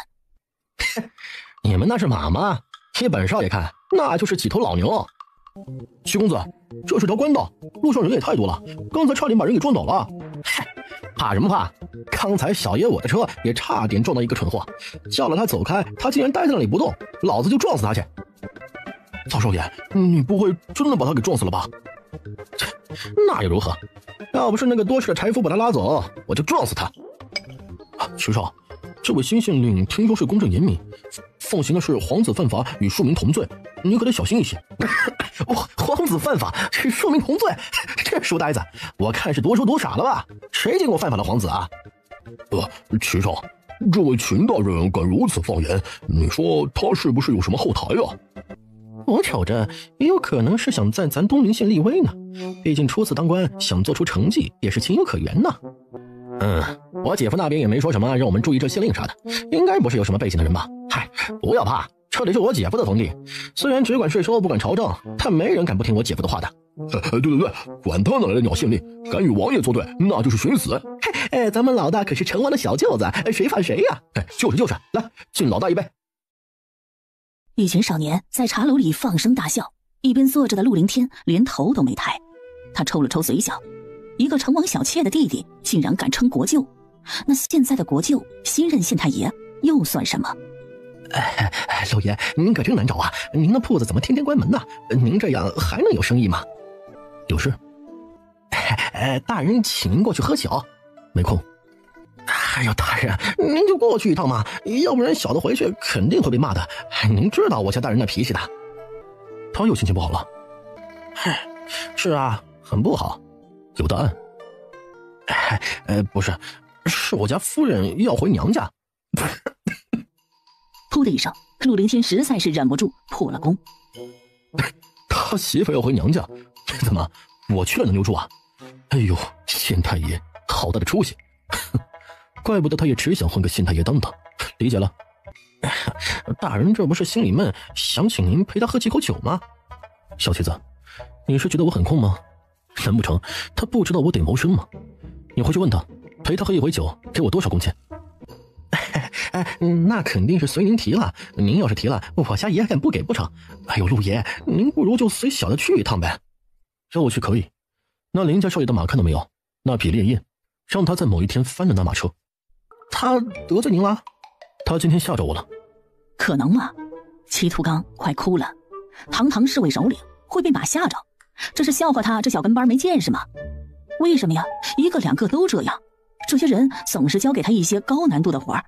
你们那是马吗？贴本少爷看，那就是几头老牛。徐公子，这是条官道，路上人也太多了，刚才差点把人给撞倒了。嗨，怕什么怕？刚才小爷我的车也差点撞到一个蠢货，叫了他走开，他竟然待在那里不动，老子就撞死他去。曹少爷，你不会真的把他给撞死了吧？那又如何？要不是那个多事的柴夫把他拉走，我就撞死他。徐少，这位新县令听说是公正严明，奉行的是皇子犯法与庶民同罪，你可得小心一些。皇子犯法是庶民同罪，这书呆子，我看是读书读傻了吧？谁见过犯法的皇子啊？徐少，这位秦大人敢如此放言，你说他是不是有什么后台啊？我瞅着也有可能是想在咱东陵县立威呢，毕竟初次当官，想做出成绩也是情有可原呢。我姐夫那边也没说什么让我们注意这县令啥的，应该不是有什么背景的人吧？嗨，不要怕，这里是我姐夫的封地，虽然只管税收不管朝政，但没人敢不听我姐夫的话的。对，管他哪来的鸟县令，敢与王爷作对，那就是寻死。咱们老大可是成王的小舅子，谁怕谁呀？就是，来敬老大一杯。一群少年在茶楼里放声大笑，一边坐着的陆凌天连头都没抬。他抽了抽嘴角，一个成王小妾的弟弟竟然敢称国舅，那现在的国舅新任县太爷又算什么？老爷，您可真难找啊！您的铺子怎么天天关门呢？您这样还能有生意吗？有事？大人请您过去喝酒。没空。哎呦，大人，您就过去一趟嘛，要不然小的回去肯定会被骂的。您知道我家大人的脾气的。他又心情不好了。是啊，很不好。有答案？不是，是我家夫人要回娘家。噗的一声，陆凌天实在是忍不住破了功。他媳妇要回娘家，怎么我去了能留住啊？哎呦，县太爷好大的出息，怪不得他也只想混个县太爷当当。理解了。大人这不是心里闷，想请您陪他喝几口酒吗？小妻子，你是觉得我很空吗？难不成他不知道我得谋生吗？你回去问他，陪他喝一回酒给我多少工钱？那肯定是随您提了，您要是提了，我家爷敢不给不成？哎呦，陆爷，您不如就随小的去一趟呗。让我去可以，那林家少爷的马看到没有？那匹烈焰，让他在某一天翻了那马车。他得罪您了？他今天吓着我了。可能吗？齐图刚快哭了，堂堂市委首领会被马吓着，这是笑话他这小跟班没见识吗？为什么呀？一个两个都这样，这些人总是交给他一些高难度的活儿。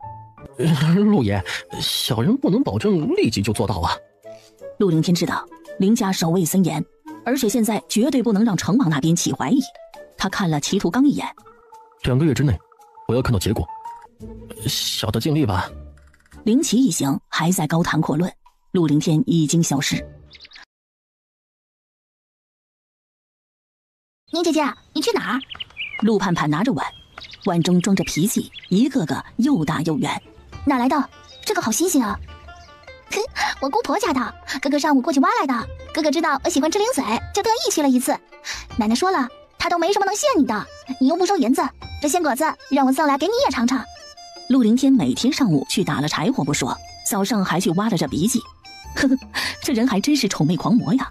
陆爷，小人不能保证立即就做到啊。陆凌天知道林家守卫森严，而且现在绝对不能让成王那边起怀疑。他看了齐图刚一眼，2个月之内我要看到结果。小的尽力吧。林奇一行还在高谈阔论，陆凌天已经消失。宁姐姐，你去哪儿？陆盼盼拿着碗，碗中装着皮器，一个个又大又圆。哪来的？这个好新鲜啊！哼，我姑婆家的，哥哥上午过去挖来的。哥哥知道我喜欢吃零嘴，就特意去了一次。奶奶说了，他都没什么能谢你的，你又不收银子，这鲜果子让我送来给你也尝尝。陆凌天每天上午去打了柴火不说，早上还去挖了这鼻涕。呵呵，这人还真是宠妹狂魔呀。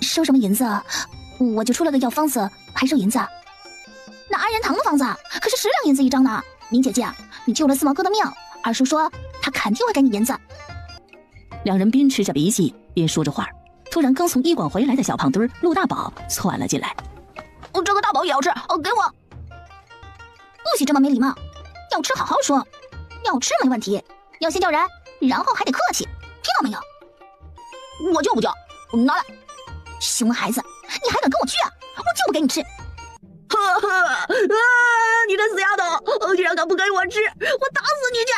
收什么银子？我就出了个药方子，还收银子？那安仁堂的方子可是10两银子一张呢。宁姐姐，你救了四毛哥的命，二叔说他肯定会给你银子。两人边吃着鼻涕边说着话，突然刚从医馆回来的小胖墩陆大宝窜了进来。这个大宝也要吃，给我！不许这么没礼貌，要吃好好说，要吃没问题，要先叫人，然后还得客气，听到没有？我就不叫，拿来！熊孩子，你还敢跟我去啊？我就不给你吃。你这死丫头，居然敢不给我吃，我打死你去！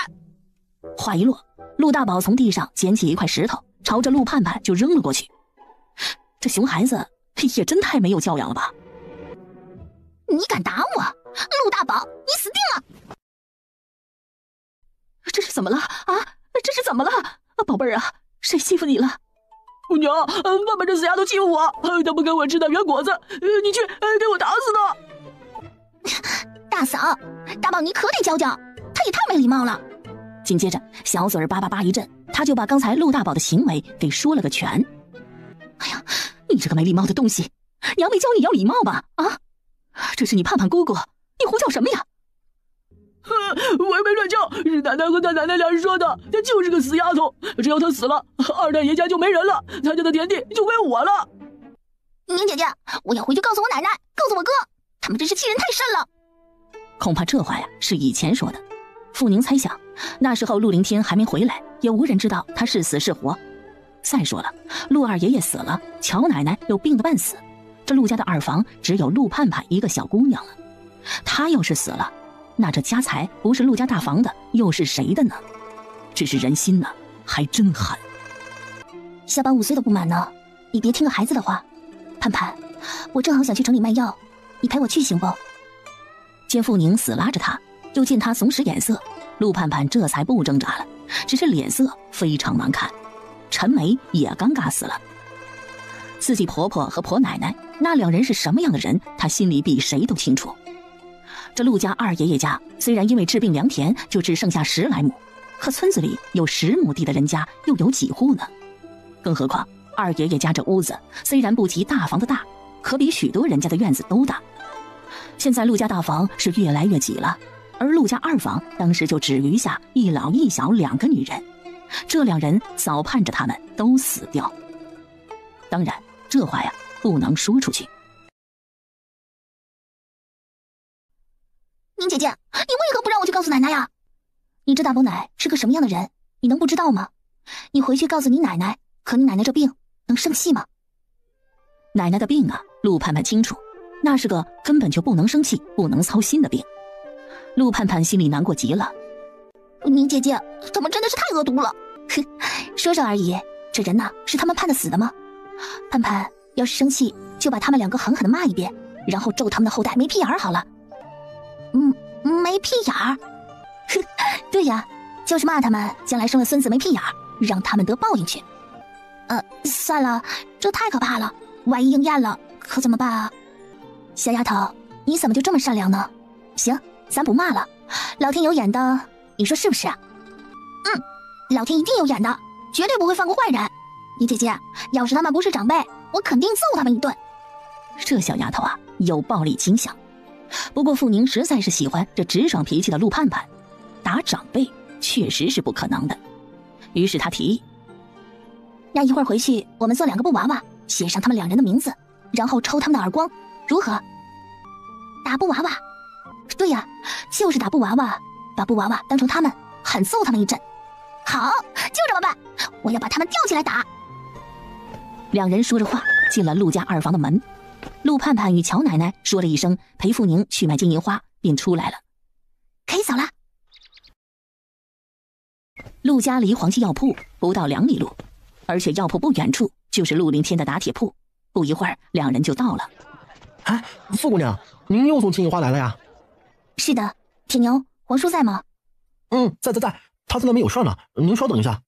话一落，陆大宝从地上捡起一块石头，朝着陆盼盼就扔了过去。这熊孩子也真太没有教养了吧！你敢打我，陆大宝，你死定了！这是怎么了啊？这是怎么了？宝贝儿啊，谁欺负你了？娘，爸爸这死丫头欺负我，她不给我吃的圆果子，你去给我打死她！大嫂，大宝你可得教教，他也太没礼貌了。紧接着，小嘴叭叭叭一阵，他就把刚才陆大宝的行为给说了个全。哎呀，你这个没礼貌的东西，娘没教你要礼貌吧？啊，这是你盼盼姑姑，你胡叫什么呀？我也没乱叫，是奶奶和他奶奶俩人说的，她就是个死丫头，只要她死了，二大爷家就没人了，他家的田地就归我了。宁姐姐，我要回去告诉我奶奶，告诉我哥，他们真是欺人太甚了。恐怕这话呀是以前说的。傅宁猜想，那时候陆凌天还没回来，也无人知道他是死是活。再说了，陆二爷爷死了，乔奶奶又病得半死，这陆家的二房只有陆盼盼一个小姑娘了。她要是死了，那这家财不是陆家大房的，又是谁的呢？只是人心呢，还真狠。小宝5岁都不满呢，你别听个孩子的话。盼盼，我正好想去城里卖药，你陪我去行不？见傅宁死拉着他，又见他怂使眼色，陆盼盼这才不挣扎了，只是脸色非常难看。陈梅也尴尬死了。自己婆婆和婆奶奶那两人是什么样的人，她心里比谁都清楚。这陆家二爷爷家虽然因为治病良田就只剩下10来亩，可村子里有10亩地的人家又有几户呢？更何况二爷爷家这屋子虽然不及大房子大，可比许多人家的院子都大。现在陆家大房是越来越挤了，而陆家二房当时就只余下一老一小2个女人，这2人早盼着他们都死掉。当然这话呀不能说出去。宁姐姐，你为何不让我去告诉奶奶呀？你这大伯奶是个什么样的人，你能不知道吗？你回去告诉你奶奶，可你奶奶这病能生气吗？奶奶的病啊，陆盼盼清楚，那是个根本就不能生气不能操心的病。陆盼盼心里难过极了。宁姐姐，他们真的是太恶毒了。哼，说说而已，这人呐是他们判的死的吗？盼盼要是生气，就把他们2个狠狠的骂一遍，然后咒他们的后代没屁眼儿好了。没屁眼儿？哼，对呀，就是骂他们将来生了孙子没屁眼儿，让他们得报应去。算了，这太可怕了，万一应验了可怎么办啊？小丫头，你怎么就这么善良呢？行，咱不骂了，老天有眼的，你说是不是啊？老天一定有眼的，绝对不会放过坏人。你姐姐，要是他们不是长辈，我肯定揍他们一顿。这小丫头啊，有暴力倾向。不过傅宁实在是喜欢这直爽脾气的陆盼盼，打长辈确实是不可能的。于是他提议，那一会儿回去我们做2个布娃娃，写上他们2人的名字，然后抽他们的耳光，如何？打布娃娃？对呀，就是打布娃娃，把布娃娃当成他们，狠揍他们一阵。好，就这么办，我要把他们吊起来打。2人说着话进了陆家二房的门。陆盼盼与乔奶奶说了一声陪傅宁去买金银花，便出来了。可以走了。陆家离黄记药铺不到2里路，而且药铺不远处就是陆凌天的打铁铺。不一会儿2人就到了。哎，傅姑娘，您又送金银花来了呀？是的，铁牛，黄叔在吗？在，他在那边有事呢，您稍等一下。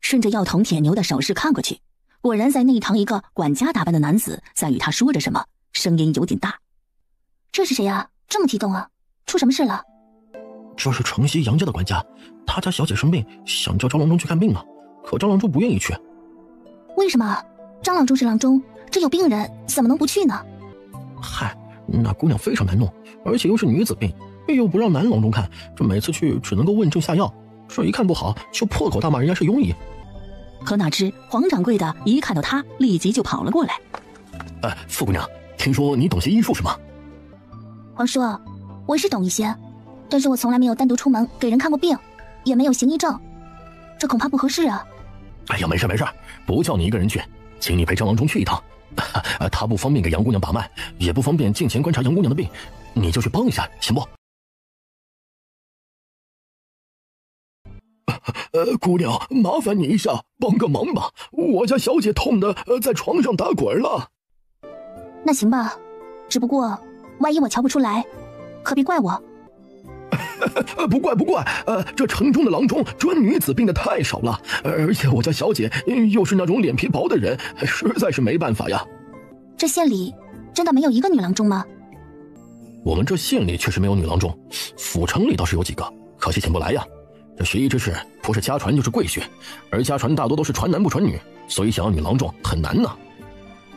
顺着药桶铁牛的手势看过去，果然在内堂一个管家打扮的男子在与他说着什么，声音有点大。这是谁呀？这么激动啊？出什么事了？这是城西杨家的管家，他家小姐生病，想叫张郎中去看病呢，可张郎中不愿意去。为什么？张郎中是郎中，这有病人怎么能不去呢？嗨，那姑娘非常难弄，而且又是女子病，又不让男郎中看，这每次去只能够问症下药，这一看不好就破口大骂人家是庸医。可哪知黄掌柜的一看到他，立即就跑了过来。傅姑娘，听说你懂些医术是吗？黄叔，我是懂一些，但是我从来没有单独出门给人看过病，也没有行医证，这恐怕不合适啊。哎呀，没事，不叫你一个人去，请你陪张郎中去一趟，他不方便给杨姑娘把脉，也不方便近前观察杨姑娘的病，你就去帮一下，行不？姑娘，麻烦你一下，帮个忙吧，我家小姐痛的在床上打滚了。那行吧，只不过万一我瞧不出来，可别怪我。不怪，这城中的郎中专女子病的太少了，而且我家小姐又是那种脸皮薄的人，实在是没办法呀。这县里真的没有一个女郎中吗？我们这县里确实没有女郎中，府城里倒是有几个，可惜请不来呀。这学医之事不是家传就是贵学，而家传大多都是传男不传女，所以想要女郎中很难呢。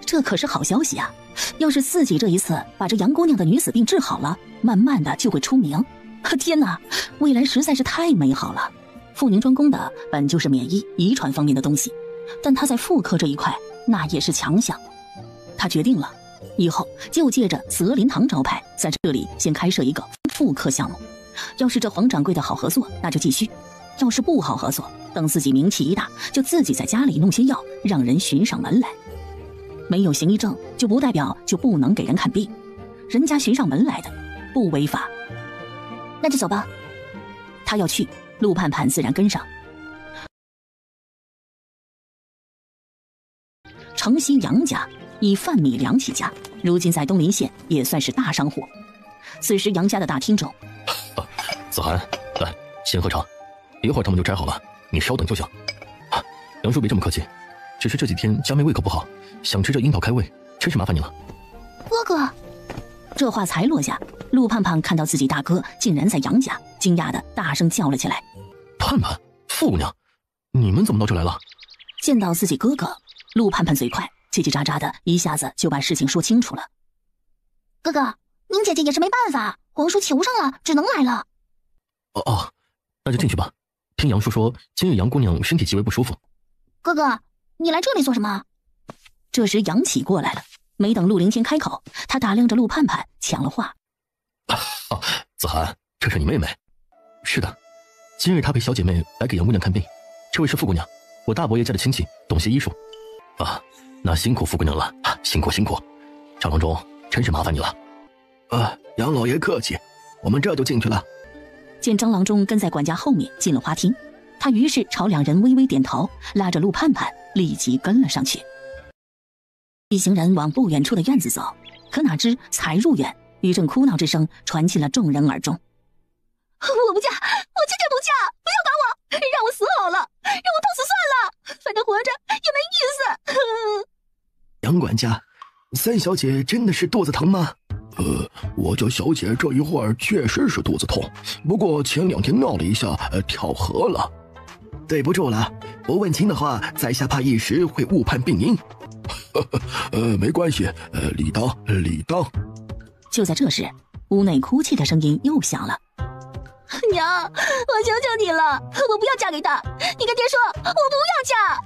这可是好消息啊！要是自己这一次把这杨姑娘的女死病治好了，慢慢的就会出名。天哪，未来实在是太美好了。傅宁专攻的本就是免疫遗传方面的东西，但他在妇科这一块那也是强项。他决定了，以后就借着泽林堂招牌，在这里先开设一个妇科项目。要是这黄掌柜的好合作，那就继续；要是不好合作，等自己名气一大，就自己在家里弄些药，让人寻上门来。没有行医证，就不代表就不能给人看病，人家寻上门来的，不违法。那就走吧。他要去，陆盼盼自然跟上。城西杨家以贩米粮起家，如今在东林县也算是大商户。此时杨家的大厅中，子涵，来，先喝茶，一会儿他们就摘好了，你稍等就行。杨叔别这么客气，只是这几天佳妹胃口不好，想吃这樱桃开胃，真是麻烦你了。哥哥，这话才落下，陆盼盼看到自己大哥竟然在杨家，惊讶的大声叫了起来：“盼盼，傅姑娘，你们怎么到这来了？”见到自己哥哥，陆盼盼嘴快，叽叽喳喳的一下子就把事情说清楚了。哥哥，您姐姐也是没办法，皇叔求上了，只能来了。哦，那就进去吧。听杨叔说，今日杨姑娘身体极为不舒服。哥哥，你来这里做什么？这时杨启过来了，没等陆凌天开口，他打量着陆盼盼，抢了话：“子涵，这是你妹妹。”“是的，今日她陪小姐妹来给杨姑娘看病。这位是傅姑娘，我大伯爷家的亲戚，懂些医术。”“那辛苦傅姑娘了，辛苦。张郎中，真是麻烦你了。”“杨老爷客气，我们这就进去了。”见张郎中跟在管家后面进了花厅，他于是朝两人微微点头，拉着陆盼盼立即跟了上去。一行人往不远处的院子走，可哪知才入院，一阵哭闹之声传进了众人耳中：“我不嫁，我坚决不嫁！不要把我，让我死好了，让我痛死算了，反正活着也没意思。”杨管家，三小姐真的是肚子疼吗？我家小姐这一会儿确实是肚子痛，不过前2天闹了一下，跳河了。对不住了，不问清的话，在下怕一时会误判病因。没关系，理当。就在这时，屋内哭泣的声音又响了。“娘，我求求你了，我不要嫁给他！你跟爹说，我不要嫁！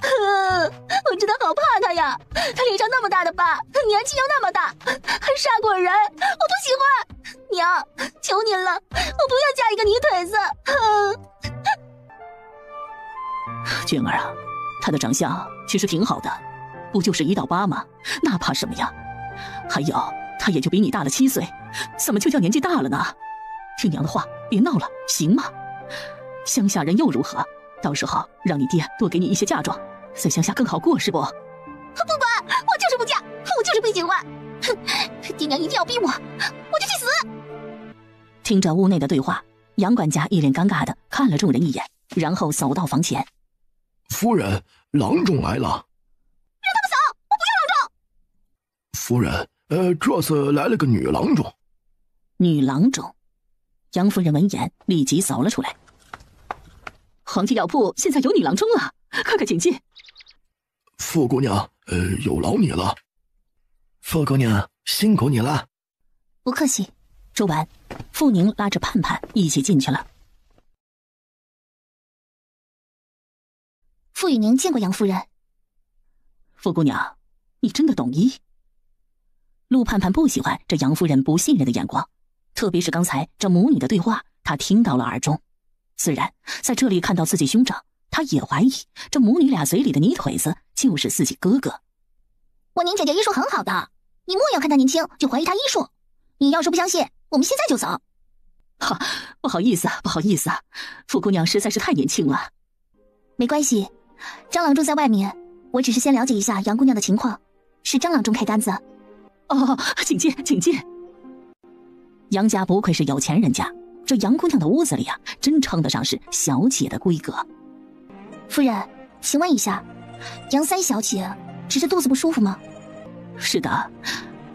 我真的好怕他呀，他脸上那么大的疤，年纪又那么大，还杀过人，我不喜欢！娘，求你了，我不要嫁一个泥腿子！”娟儿啊，他的长相其实挺好的，不就是一道疤吗？那怕什么呀？还有，他也就比你大了7岁，怎么就叫年纪大了呢？听娘的话，别闹了，行吗？乡下人又如何？到时候让你爹多给你一些嫁妆，在乡下更好过，是不？不管，我就是不嫁，我就是不喜欢。哼，爹娘一定要逼我，我就去死！听着屋内的对话，杨管家一脸尴尬的看了众人一眼，然后走到房前：“夫人，郎中来了。”“让他们走，我不要郎中。”“夫人，这次来了个女郎中。”“女郎中。”杨夫人闻言立即走了出来。“黄记药铺现在有女郎中了，快请进。”“傅姑娘，有劳你了。”“傅姑娘，辛苦你了。”“不客气。”说完，傅宁拉着盼盼一起进去了。傅雨宁见过杨夫人。傅姑娘，你真的懂医？陆盼盼不喜欢这杨夫人不信任的眼光，特别是刚才这母女的对话，她听到了耳中。自然，在这里看到自己兄长，她也怀疑这母女俩嘴里的泥腿子就是自己哥哥。我宁姐姐医术很好的，你莫要看她年轻就怀疑她医术。你要是不相信，我们现在就走。哈，不好意思，不好意思，傅姑娘实在是太年轻了。没关系，张郎中在外面，我只是先了解一下杨姑娘的情况，是张郎中开单子。哦，请进，请进。杨家不愧是有钱人家，这杨姑娘的屋子里啊，真称得上是小姐的规格。夫人，请问一下，杨三小姐只是肚子不舒服吗？是的，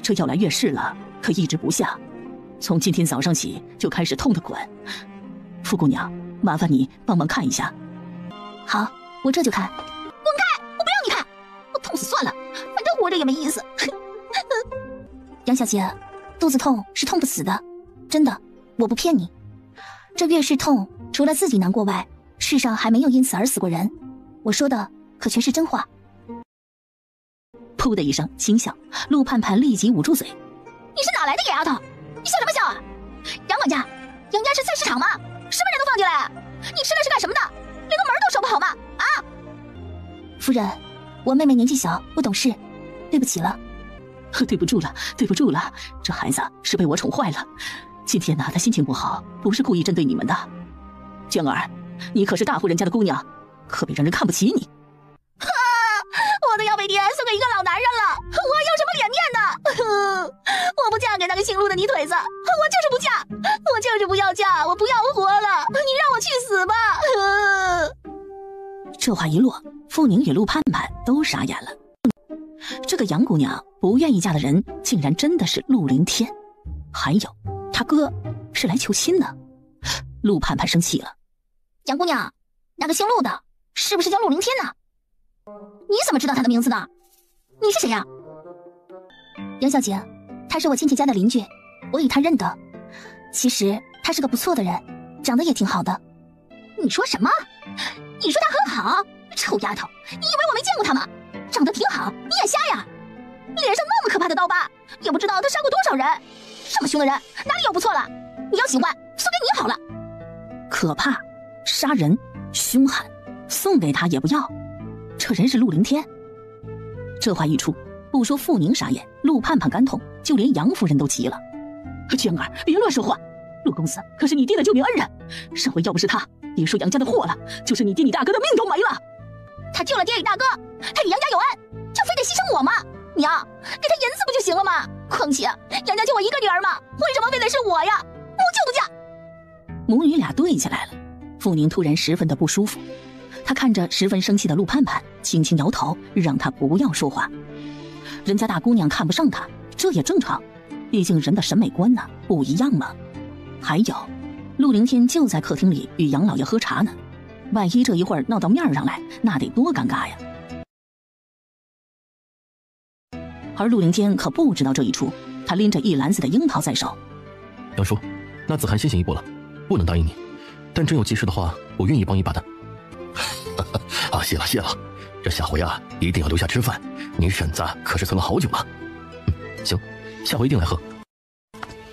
这要来月事了，可抑制不下，从今天早上起就开始痛得滚。傅姑娘，麻烦你帮忙看一下。好，我这就看。滚开！我不要你看，我痛死算了，反正活着也没意思。杨小姐，肚子痛是痛不死的，真的，我不骗你。这月事痛，除了自己难过外，世上还没有因此而死过人。我说的可全是真话。噗的一声轻笑，陆盼盼立即捂住嘴。你是哪来的野丫头？你笑什么笑啊？杨管家，杨家是菜市场吗？什么人都放进来？你吃的是干什么的？连个门都守不好吗？啊！夫人，我妹妹年纪小，不懂事，对不起了。对不住了，对不住了，这孩子是被我宠坏了。今天呢，他心情不好，不是故意针对你们的。娟儿，你可是大户人家的姑娘，可别让人看不起你。我都要被爹送给一个老男人了，我还有什么脸面呢？我不嫁给那个姓陆的泥腿子，我就是不嫁，我就是不要嫁，我不要活了，你让我去死吧！这话一落，傅宁与陆盼盼都傻眼了。这个杨姑娘不愿意嫁的人，竟然真的是陆凌天，还有他哥是来求亲的。陆盼盼生气了。杨姑娘，那个姓陆的是不是叫陆凌天呢？你怎么知道他的名字呢？你是谁呀？杨小姐，他是我亲戚家的邻居，我与他认得。其实他是个不错的人，长得也挺好的。你说什么？你说他很好？臭丫头，你以为我没见过他吗？长得挺好，你眼瞎呀？脸上那么可怕的刀疤，也不知道他杀过多少人。这么凶的人哪里有不错了？你要喜欢送给你好了。可怕，杀人，凶悍，送给他也不要。这人是陆凌天。这话一出，不说傅宁傻眼，陆盼盼肝痛，就连杨夫人都急了。娟儿，别乱说话，陆公子可是你爹的救命恩人，上回要不是他，别说杨家的祸了，就是你爹你大哥的命都没了。他救了爹与大哥，他与杨家有恩，就非得牺牲我吗？娘，给他银子不就行了吗？况且杨家就我一个女儿嘛，为什么非得是我呀？我就不嫁。母女俩对起来了。傅宁突然十分的不舒服，他看着十分生气的陆盼盼，轻轻摇头，让他不要说话。人家大姑娘看不上他，这也正常，毕竟人的审美观呢不一样嘛。还有，陆凌天就在客厅里与杨老爷喝茶呢，万一这一会儿闹到面上来，那得多尴尬呀。而陆凌天可不知道这一出，他拎着一篮子的樱桃在手。杨叔，那子涵先行一步了，不能答应你，但真有急事的话，我愿意帮一把的。啊，谢了谢了，这下回啊一定要留下吃饭，您婶子可是存了好久了。行，下回一定来喝。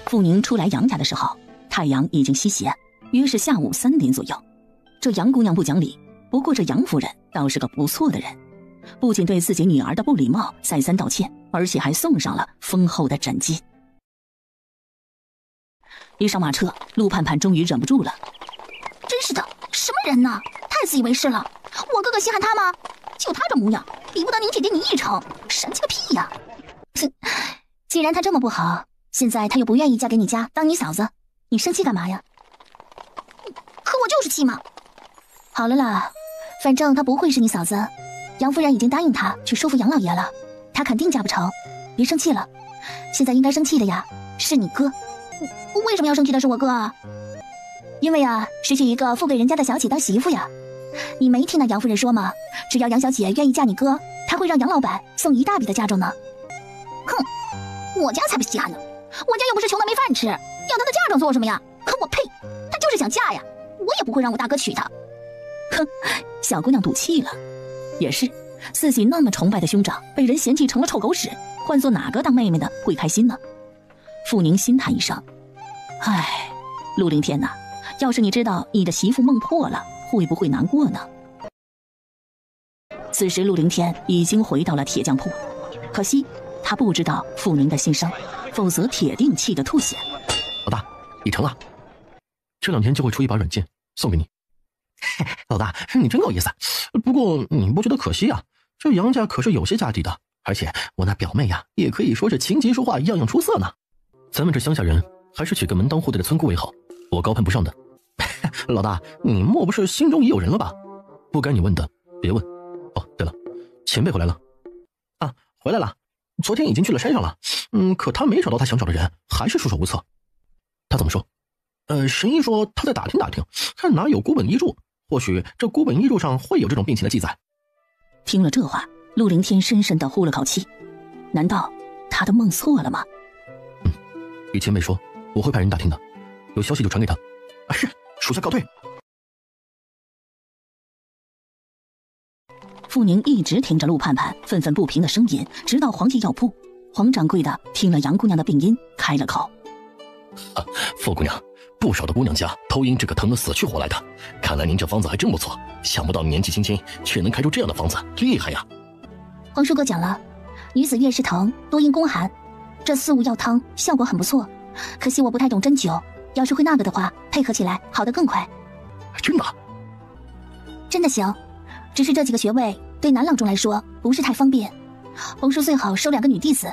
傅宁出来杨家的时候，太阳已经西斜，约是下午3点左右。这杨姑娘不讲理，不过这杨夫人倒是个不错的人，不仅对自己女儿的不礼貌再三道歉，而且还送上了丰厚的枕巾。一上马车，陆盼盼终于忍不住了。真是的，什么人呢？太自以为是了！我哥哥稀罕他吗？就他这模样，比不得您姐姐你1成，神气个屁呀！哼，既然他这么不好，现在他又不愿意嫁给你家当你嫂子，你生气干嘛呀？可我就是气嘛。好了啦，反正他不会是你嫂子，杨夫人已经答应他去说服杨老爷了，他肯定嫁不成，别生气了。现在应该生气的呀，是你哥。为什么要生气的是我哥啊？因为啊，失去一个富贵人家的小姐当媳妇呀。你没听那杨夫人说吗？只要杨小姐愿意嫁你哥，他会让杨老板送一大笔的嫁妆呢。哼，我家才不稀罕呢，我家又不是穷的没饭吃，要他的嫁妆做什么呀？可我呸，他就是想嫁呀，我也不会让我大哥娶她。哼，小姑娘赌气了。也是，自己那么崇拜的兄长被人嫌弃成了臭狗屎，换做哪个当妹妹的会开心呢？傅宁心叹一声，唉，陆凌天哪，要是你知道你的媳妇梦破了，会不会难过呢？此时陆凌天已经回到了铁匠铺，可惜他不知道傅宁的心声，否则铁定气得吐血。老大，已成了，这2天就会出一把软件送给你。老大，你真够意思。不过你不觉得可惜啊？这杨家可是有些家底的，而且我那表妹呀，也可以说是琴棋书画样样出色呢。咱们这乡下人，还是娶个门当户对的村姑为好，我高攀不上的。老大，你莫不是心中已有人了吧？不该你问的，别问。哦，对了，前辈回来了。啊，回来了。昨天已经去了山上了。可他没找到他想找的人，还是束手无策。他怎么说？神医说他在打听打听，看哪有孤本医注，或许这孤本医注上会有这种病情的记载。听了这话，陆凌天深深地呼了口气，难道他的梦错了吗？与前辈说，我会派人打听的，有消息就传给他。是，属下告退。傅宁一直听着陆盼盼愤愤不平的声音，直到黄记药铺，黄掌柜的听了杨姑娘的病因，开了口：傅姑娘，不少的姑娘家都因这个疼得死去活来的，看来您这方子还真不错，想不到年纪轻轻却能开出这样的方子，厉害呀！黄叔哥讲了，女子月事疼多因宫寒，这四物药汤效果很不错，可惜我不太懂针灸，要是会那个的话，配合起来好得更快。真的？真的行，只是这几个穴位对男郎中来说不是太方便，黄叔最好收2个女弟子。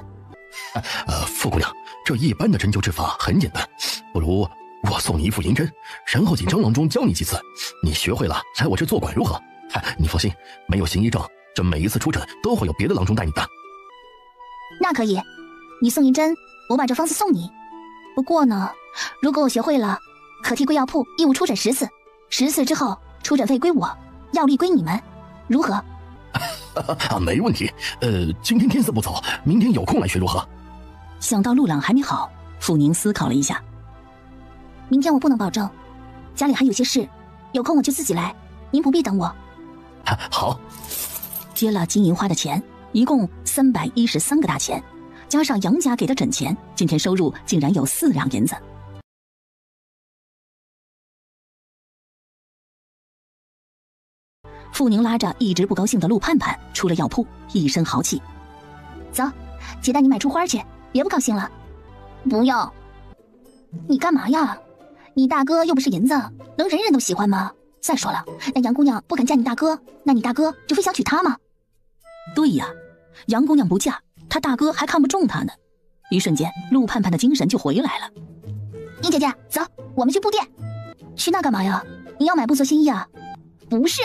傅姑娘，这一般的针灸治法很简单，不如我送你一副银针，然后请张郎中教你几次，你学会了来我这做管如何？你放心，没有行医证，这每一次出诊都会有别的郎中带你的。那可以，你送银针，我把这方子送你。不过呢，如果我学会了，可替贵药铺义务出诊10次，10次之后出诊费归我，药力归你们，如何？没问题。今天天色不早，明天有空来学如何？想到陆朗还没好，傅宁思考了一下。明天我不能保证，家里还有些事，有空我就自己来，您不必等我。好。接了金银花的钱，一共313个大钱，加上杨家给的诊钱，今天收入竟然有4两银子。傅宁拉着一直不高兴的陆盼盼出了药铺，一身豪气：走，姐带你买束花去，别不高兴了。不用。你干嘛呀？你大哥又不是银子，能人人都喜欢吗？再说了，那杨姑娘不肯嫁你大哥，那你大哥就非想娶她吗？对呀，杨姑娘不嫁，她大哥还看不中她呢。一瞬间，陆盼盼的精神就回来了。宁姐姐，走，我们去布店。去那干嘛呀？你要买布做新衣啊？不是，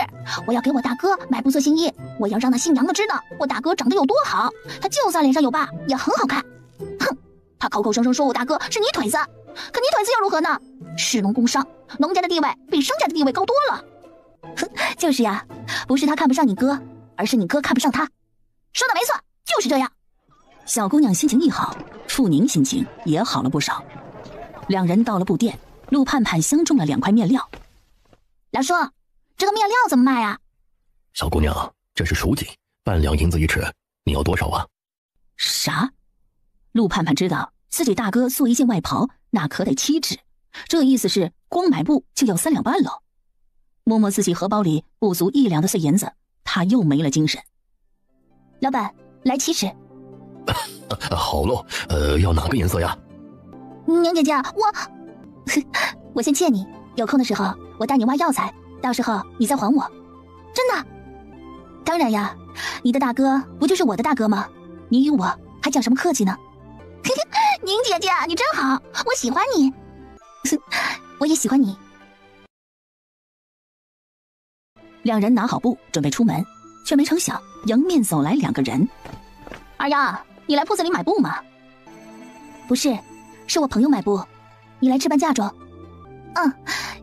我要给我大哥买布做新衣，我要让那姓杨的知道我大哥长得有多好，他就算脸上有疤也很好看。哼，他口口声声说我大哥是泥腿子，可泥腿子又如何呢？士农工商，农家的地位比商家的地位高多了。哼，就是呀，不是他看不上你哥，而是你哥看不上他。说的没错，就是这样。小姑娘心情一好，傅宁心情也好了不少。两人到了布店，陆盼盼相中了2块面料。老叔，这个面料怎么卖啊？小姑娘，这是蜀锦，半两银子一尺，你要多少啊？啥？陆盼盼知道自己大哥做一件外袍那可得7尺，这意思是光买布就要3两半喽。摸摸自己荷包里不足1两的碎银子，他又没了精神。老板，来7尺。好喽，要哪个颜色呀？宁姐姐，我先欠你，有空的时候我带你挖药材，到时候你再还我。真的？当然呀，你的大哥不就是我的大哥吗？你与我还讲什么客气呢？宁姐姐，你真好，我喜欢你。我也喜欢你。两人拿好布准备出门，却没成想迎面走来2个人。二丫，你来铺子里买布吗？不是，是我朋友买布。你来置办嫁妆？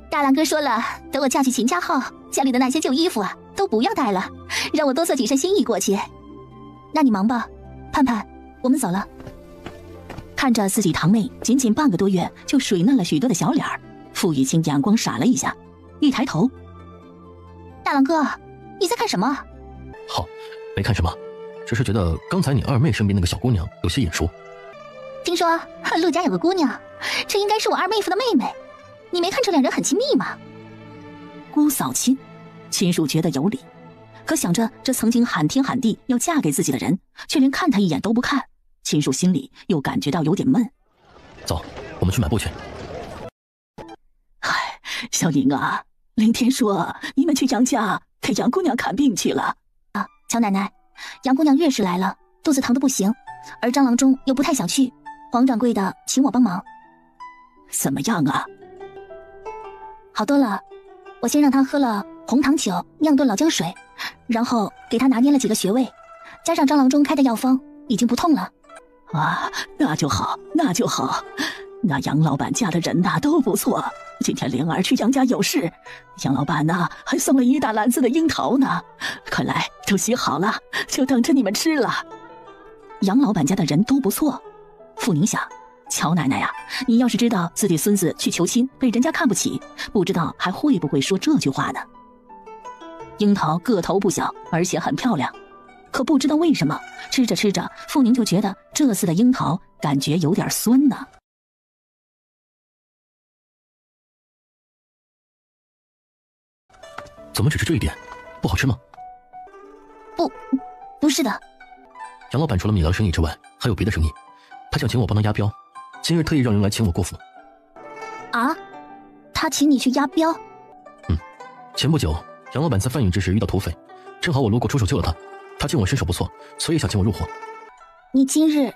大郎哥说了，等我嫁去秦家后，家里的那些旧衣服啊都不要带了，让我多做几身新衣过去。那你忙吧，盼盼，我们走了。看着自己堂妹仅仅半个多月就水嫩了许多的小脸儿，傅雨清眼光闪了一下，一抬头：大郎哥，你在看什么？好，没看什么，只是觉得刚才你二妹身边那个小姑娘有些眼熟。听说陆家有个姑娘，这应该是我二妹夫的妹妹，你没看这2人很亲密吗？姑嫂亲，亲属觉得有理，可想着这曾经喊天喊地要嫁给自己的人，却连看他一眼都不看，秦树心里又感觉到有点闷。走，我们去买布去。嗨，小宁啊，林天说你们去杨家给杨姑娘看病去了。啊，乔奶奶，杨姑娘月事来了，肚子疼得不行，而张郎中又不太想去，黄掌柜的请我帮忙。怎么样啊？好多了，我先让他喝了红糖酒酿炖老姜水，然后给他拿捏了几个穴位，加上张郎中开的药方，已经不痛了。啊，那就好，那就好。那杨老板家的人呐都不错，今天灵儿去杨家有事，杨老板呐还送了一大篮子的樱桃呢，看来都洗好了，就等着你们吃了。杨老板家的人都不错，傅宁想，乔奶奶呀，你要是知道自己孙子去求亲被人家看不起，不知道还会不会说这句话呢？樱桃个头不小，而且很漂亮，可不知道为什么，吃着吃着，傅宁就觉得这次的樱桃感觉有点酸呢。怎么只是这一点？不好吃吗？不是的。杨老板除了米粮生意之外，还有别的生意，他想请我帮他押镖，今日特意让人来请我过府。啊？他请你去押镖？前不久杨老板在贩运之时遇到土匪，正好我路过出手救了他，他见我身手不错，所以想请我入伙。你今日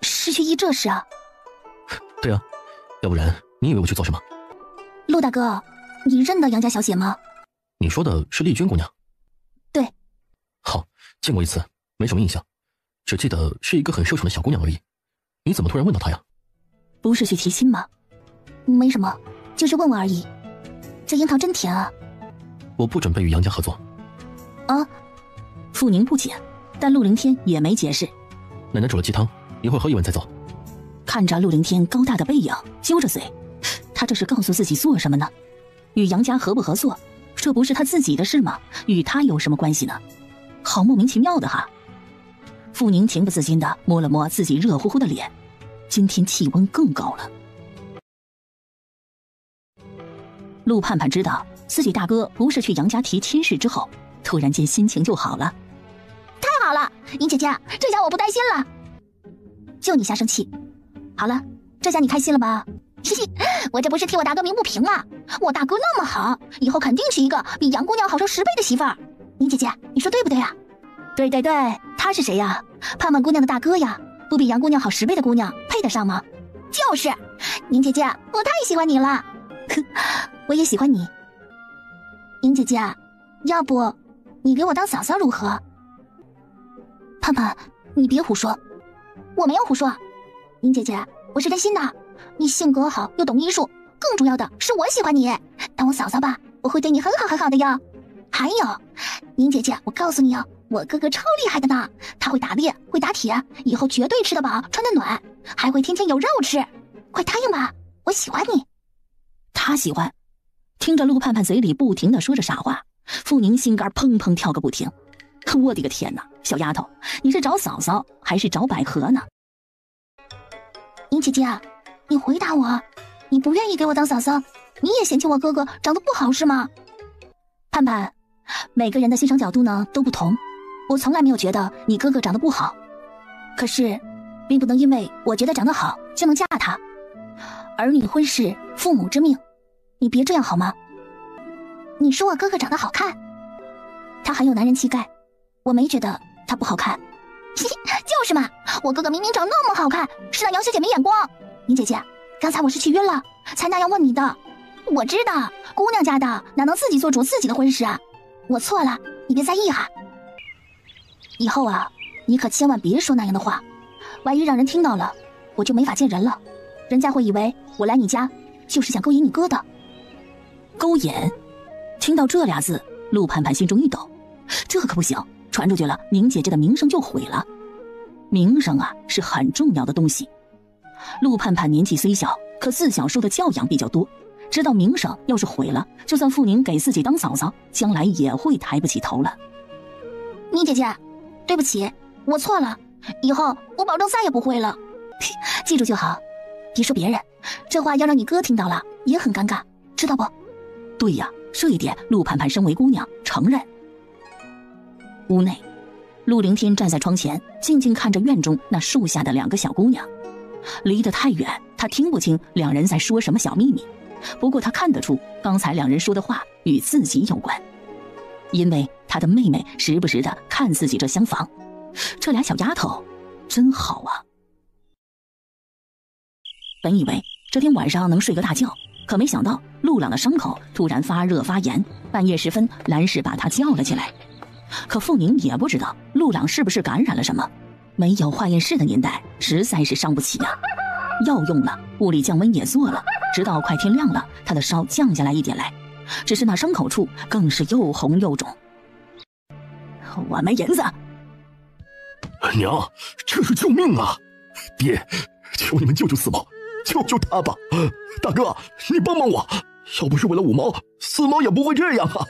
是去议这事啊？对啊，要不然你以为我去做什么？陆大哥，你认得杨家小姐吗？你说的是丽娟姑娘？对。好，见过一次，没什么印象，只记得是一个很瘦长的小姑娘而已。你怎么突然问到她呀？不是去提亲吗？没什么，就是问问而已。这樱桃真甜啊！我不准备与杨家合作。啊？傅宁不解，但陆凌天也没解释。奶奶煮了鸡汤，一会儿喝一碗再走。看着陆凌天高大的背影，揪着嘴，他这是告诉自己做什么呢？与杨家合不合作，这不是他自己的事吗？与他有什么关系呢？好莫名其妙的哈。傅宁情不自禁地摸了摸自己热乎乎的脸，今天气温更高了。陆盼盼知道自己大哥不是去杨家提亲事之后，突然间心情就好了。太好了，宁姐姐，这下我不担心了。就你瞎生气。好了，这下你开心了吧？嘻嘻，我这不是替我大哥鸣不平吗？我大哥那么好，以后肯定是一个比杨姑娘好上10倍的媳妇儿。宁姐姐，你说对不对呀？对对对，他是谁呀？盼盼姑娘的大哥呀，不比杨姑娘好10倍的姑娘配得上吗？就是，宁姐姐，我太喜欢你了。我也喜欢你。宁姐姐，要不你给我当嫂嫂如何？盼盼，你别胡说。我没有胡说。宁姐姐，我是真心的。你性格好又懂医术，更重要的是我喜欢你。当我嫂嫂吧，我会对你很好很好的哟。还有，宁姐姐，我告诉你哦，我哥哥超厉害的呢，他会打猎，会打铁，以后绝对吃得饱，穿得暖，还会天天有肉吃。快答应吧，我喜欢你。他喜欢。听着陆盼盼嘴里不停地说着傻话，傅宁心肝砰砰跳个不停。我的个天哪，小丫头，你是找嫂嫂还是找百合呢？宁姐姐，你回答我，你不愿意给我当嫂嫂，你也嫌弃我哥哥长得不好是吗？盼盼，每个人的欣赏角度呢都不同，我从来没有觉得你哥哥长得不好，可是并不能因为我觉得长得好就能嫁他。儿女婚事父母之命，你别这样好吗？你说我哥哥长得好看，他很有男人气概，我没觉得他不好看。就是嘛，我哥哥明明长那么好看，是那杨小姐没眼光。宁姐姐，刚才我是去晕了，才那样问你的。我知道，姑娘家的哪能自己做主自己的婚事啊？我错了，你别在意哈。以后啊，你可千万别说那样的话，万一让人听到了，我就没法见人了，人家会以为我来你家就是想勾引你哥的。勾引？听到这俩字，陆盼盼心中一抖，这可不行，传出去了，宁姐姐的名声就毁了。名声啊，是很重要的东西。陆盼盼年纪虽小，可自小受的教养比较多，知道名声要是毁了，就算傅宁给自己当嫂嫂，将来也会抬不起头了。宁姐姐，对不起，我错了，以后我保证再也不会了。记住就好，别说别人，这话要让你哥听到了也很尴尬，知道不？对呀，这一点陆盼盼身为姑娘承认。屋内，陆凌天站在窗前，静静看着院中那树下的2个小姑娘。离得太远，他听不清两人在说什么小秘密。不过他看得出，刚才两人说的话与自己有关，因为他的妹妹时不时的看自己这厢房。这俩小丫头真好啊。本以为这天晚上能睡个大觉，可没想到陆朗的伤口突然发热发炎，半夜时分兰氏把他叫了起来。可凤宁也不知道陆朗是不是感染了什么，没有化验室的年代实在是伤不起啊。药用了，物理降温也做了，直到快天亮了，他的烧降下来一点来，只是那伤口处更是又红又肿。我没银子。娘，这是救命啊！爹，求你们救救四毛，救救他吧！大哥，你帮帮我，要不是为了5毛，四毛也不会这样啊！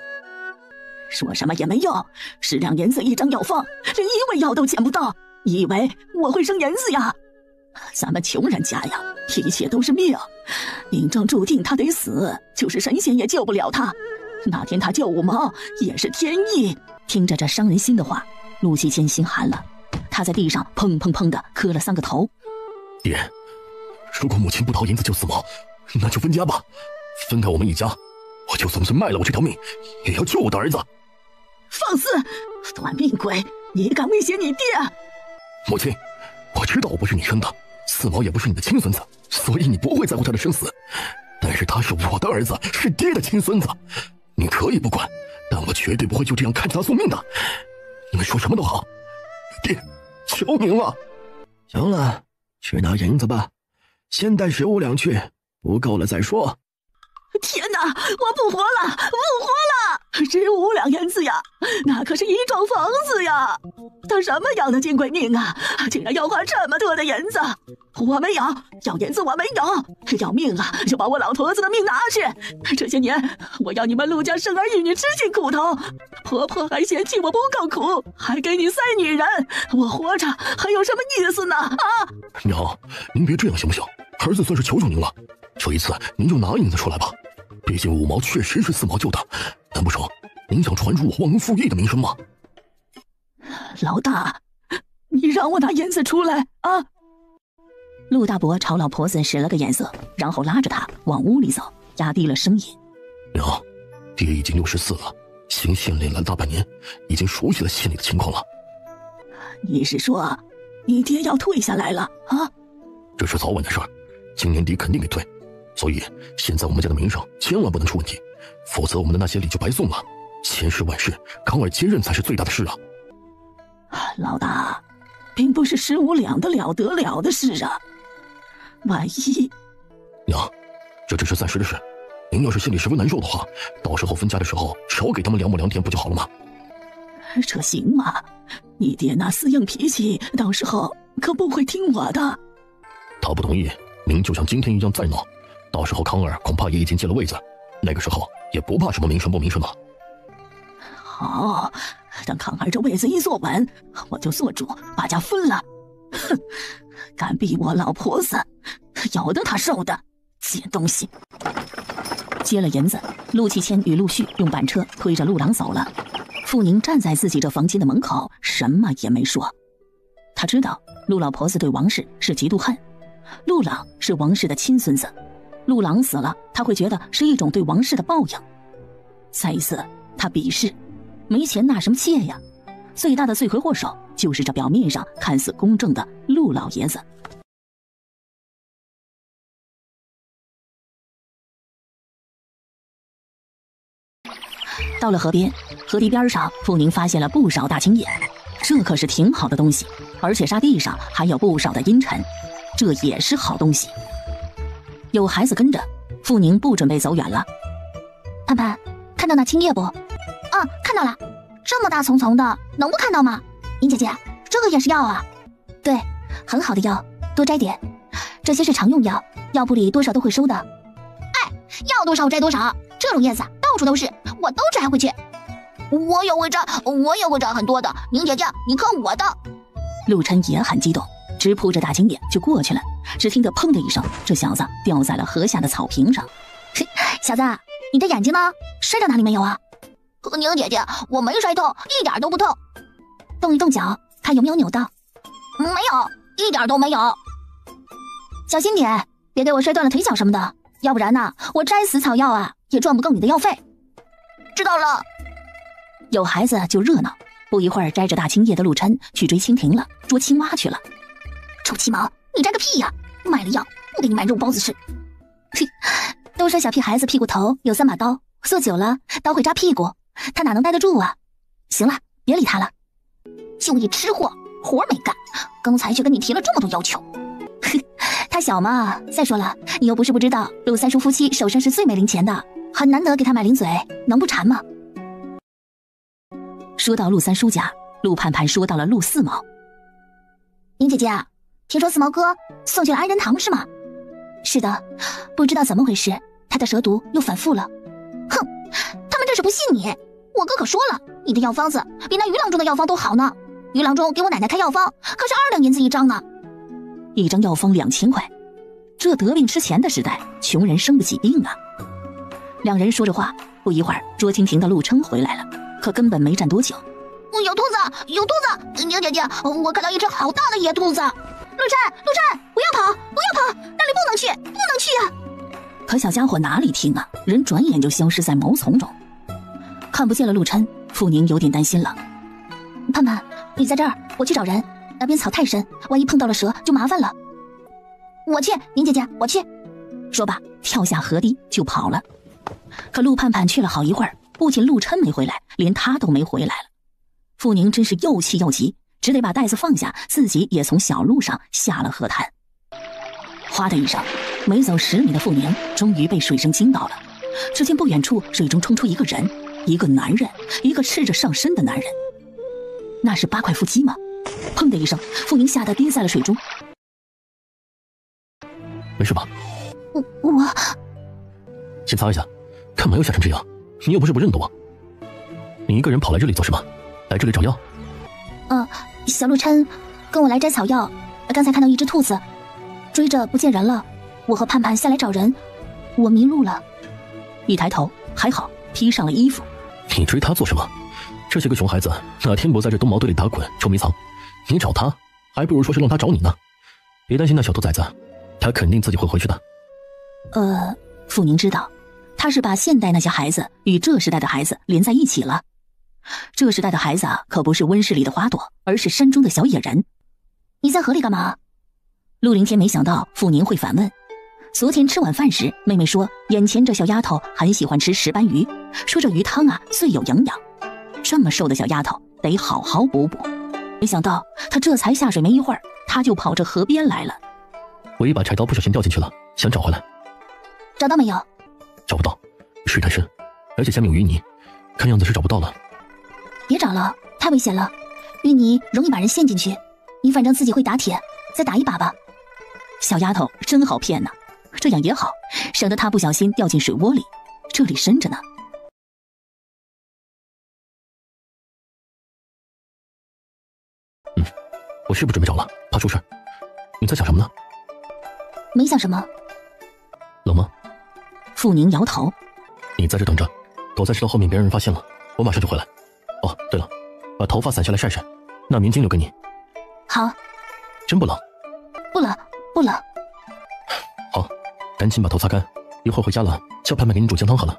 说什么也没用，10两银子一张药方，连一味药都捡不到，以为我会生银子呀？咱们穷人家呀，一切都是命，命中注定他得死，就是神仙也救不了他。那天他救5毛也是天意。听着这伤人心的话，陆希谦心寒了，他在地上砰砰砰的磕了3个头。爹，如果母亲不掏银子救四毛，那就分家吧，分开我们一家，我就算是卖了我这条命，也要救我的儿子。放肆！短命鬼，你敢威胁你爹？母亲，我知道我不是你生的，四毛也不是你的亲孙子，所以你不会在乎他的生死。但是他是我的儿子，是爹的亲孙子，你可以不管，但我绝对不会就这样看着他送命的。你们说什么都好，爹，求您了。行了，去拿银子吧，先带15两去，不够了再说。天哪，我不活了，不活了！15两银子呀，那可是一幢房子呀！他什么样的金贵命啊，竟然要花这么多的银子？我没有，要银子我没有，要命啊，就把我老婆子的命拿去！这些年，我要你们陆家生儿育女吃尽苦头，婆婆还嫌弃我不够苦，还给你塞女人，我活着还有什么意思呢？啊！娘，您别这样行不行？儿子算是求求您了，这一次您就拿银子出来吧。毕竟5毛确实是四毛救的，难不成您想传入我忘恩负义的名声吗？老大，你让我拿银子出来啊！陆大伯朝老婆子使了个眼色，然后拉着他往屋里走，压低了声音：娘，爹已经64了，行县练了大半年，已经熟悉了县里的情况了。你是说你爹要退下来了啊？这是早晚的事儿，今年底肯定得退，所以现在我们家的名声千万不能出问题，否则我们的那些礼就白送了。千事万事，康儿接任才是最大的事啊！老大，并不是15两的了得了的事啊，万一……娘，这只是暂时的事，您要是心里十分难受的话，到时候分家的时候少给他们2亩2田不就好了吗？这行吗？你爹那死硬脾气，到时候可不会听我的。他不同意，您就像今天一样再闹，到时候康儿恐怕也已经借了位子，那个时候也不怕什么名声不名声了。好，等康儿这位子一坐稳，我就做主把家分了。哼，敢逼我老婆子，有的他受的，贱东西！接了银子，陆启谦与陆续用板车推着陆朗走了。傅宁站在自己这房间的门口，什么也没说。他知道陆老婆子对王氏是嫉妒恨，陆朗是王氏的亲孙子，陆朗死了，他会觉得是一种对王氏的报应。再一次，他鄙视，没钱纳什么妾呀？最大的罪魁祸首就是这表面上看似公正的陆老爷子。到了河边，河堤边上，傅宁发现了不少大青叶，这可是挺好的东西，而且沙地上还有不少的阴沉，这也是好东西。有孩子跟着，傅宁不准备走远了。盼盼，看到那青叶不？啊，看到了，这么大丛丛的，能不看到吗？殷姐姐，这个也是药啊？对，很好的药，多摘点。这些是常用药，药铺里多少都会收的。哎，要多少摘多少，这种叶子到处都是，我都摘回去。我也会摘很多的，宁姐姐，你看我的。陆琛也很激动，直扑着大青叶就过去了。只听得砰的一声，这小子掉在了河下的草坪上。小子，你的眼睛呢？摔到哪里没有啊？宁姐姐，我没摔痛，一点都不痛。动一动脚，看有没有扭到。没有，一点都没有。小心点，别给我摔断了腿脚什么的，要不然呢，我摘死草药啊，也赚不够你的药费。知道了。有孩子就热闹，不一会儿摘着大青叶的陆琛去追蜻蜓了，捉青蛙去了。臭鸡毛，你摘个屁呀！卖了药不给你买肉包子吃。嘿，都说小屁孩子屁股头有3把刀，坐久了刀会扎屁股，他哪能待得住啊？行了，别理他了。就一吃货，活没干，刚才就跟你提了这么多要求。他小嘛，再说了，你又不是不知道，陆三叔夫妻手上是最没零钱的，很难得给他买零嘴，能不馋吗？说到陆三叔家，陆盼盼说到了陆四毛。宁姐姐，听说四毛哥送去了安仁堂是吗？是的，不知道怎么回事，他的蛇毒又反复了。哼，他们这是不信你。我哥可说了，你的药方子比那于郎中的药方都好呢。于郎中给我奶奶开药方，可是2两银子一张呢。一张药方2000块，这得病吃钱的时代，穷人生不起病啊。两人说着话，不一会儿，捉蜻蜓的陆琛回来了，可根本没站多久。有兔子，有兔子！宁姐姐，我看到一只好大的野兔子。陆琛，不要跑，不要跑，那里不能去，不能去啊！可小家伙哪里听啊，人转眼就消失在毛丛中，看不见了陆琛。傅宁有点担心了。盼盼，你在这儿，我去找人。那边草太深，万一碰到了蛇就麻烦了。我去，宁姐姐，我去。说罢，跳下河堤就跑了。可陆盼盼去了好一会儿，不仅陆琛没回来，连他都没回来了。傅宁真是又气又急，只得把袋子放下，自己也从小路上下了河滩。哗的一声，没走10米的傅宁终于被水声惊到了。只见不远处水中冲出一个人，一个男人，一个赤着上身的男人。那是8块腹肌吗？砰的一声，傅宁吓得跌在了水中。没事吧？我先擦一下，看没有吓成这样。你又不是不认得我。你一个人跑来这里做什么？来这里找药？小陆琛跟我来摘草药，刚才看到一只兔子，追着不见人了，我和盼盼下来找人，我迷路了。一抬头，还好披上了衣服。你追他做什么？这些个熊孩子哪天不在这东茅堆里打滚捉迷藏？你找他，还不如说是让他找你呢。别担心那小兔崽子，他肯定自己会回去的。傅宁知道，他是把现代那些孩子与这时代的孩子连在一起了。这时代的孩子啊，可不是温室里的花朵，而是山中的小野人。你在河里干嘛？陆凌天没想到傅宁会反问。昨天吃晚饭时，妹妹说眼前这小丫头很喜欢吃石斑鱼，说这鱼汤啊最有营养，这么瘦的小丫头得好好补补。没想到她这才下水没一会儿，她就跑着河边来了。我一把柴刀不小心掉进去了，想找回来。找到没有？找不到，水太深，而且下面有淤泥，看样子是找不到了。别找了，太危险了，淤泥容易把人陷进去。你反正自己会打铁，再打一把吧。小丫头真好骗呢，这样也好，省得她不小心掉进水窝里，这里深着呢。我是不准备找了，怕出事。你在想什么呢？没想什么。冷吗？傅宁摇头。你在这等着，躲在石头后面，别让人发现了，我马上就回来。哦，对了，把头发散下来晒晒，那棉巾留给你。好。真不冷？不冷，不冷。好，赶紧把头擦干，一会儿回家了，叫盼盼给你煮姜汤好了。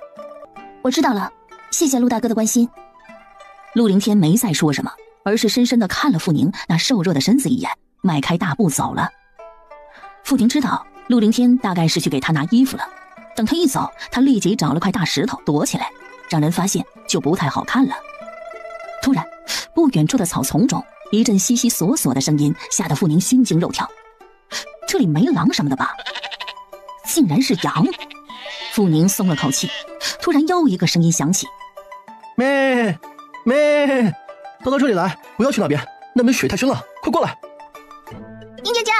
我知道了，谢谢陆大哥的关心。陆凌天没再说什么，而是深深地看了傅宁那瘦弱的身子一眼，迈开大步走了。傅宁知道陆凌天大概是去给他拿衣服了，等他一走，他立即找了块大石头躲起来，让人发现就不太好看了。突然，不远处的草丛中一阵悉悉索索的声音，吓得傅宁心惊肉跳。这里没狼什么的吧？竟然是羊！傅宁松了口气。突然又一个声音响起：妹，都到这里来，不要去那边，那边水太深了，快过来！宁姐姐，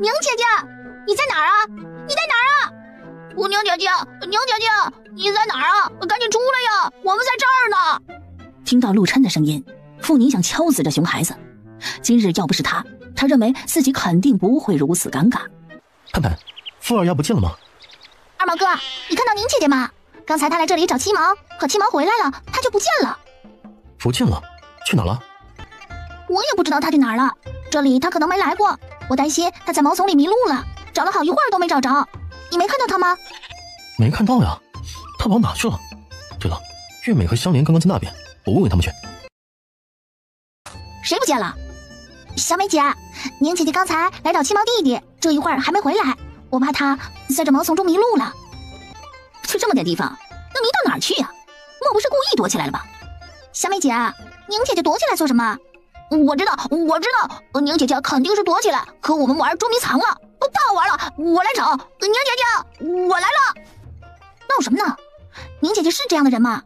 宁姐姐，你在哪儿啊？你在哪儿啊？宁姐姐，你在哪儿啊？赶紧出来呀，我们在这儿呢！听到陆琛的声音，傅宁想敲死这熊孩子。今日要不是他认为自己肯定不会如此尴尬。盼盼，傅二丫不见了吗？二毛哥，你看到宁姐姐吗？刚才她来这里找七毛，可七毛回来了，她就不见了。不见了？去哪了？我也不知道他去哪儿了，这里他可能没来过，我担心他在毛丛里迷路了，找了好一会儿都没找着。你没看到他吗？没看到呀，他跑哪去了？对了，月美和香莲刚刚在那边，我问问他们去。谁不见了？小美姐，宁姐姐刚才来找七毛弟弟，这一会儿还没回来，我怕他在这毛丛中迷路了。就这么点地方，能迷到哪儿去呀？莫不是故意躲起来了吧？小美姐，宁姐姐躲起来做什么？我知道，宁姐姐肯定是躲起来和我们玩捉迷藏了，不好玩了，我来找宁姐姐，我来了。闹什么呢？宁姐姐是这样的人吗？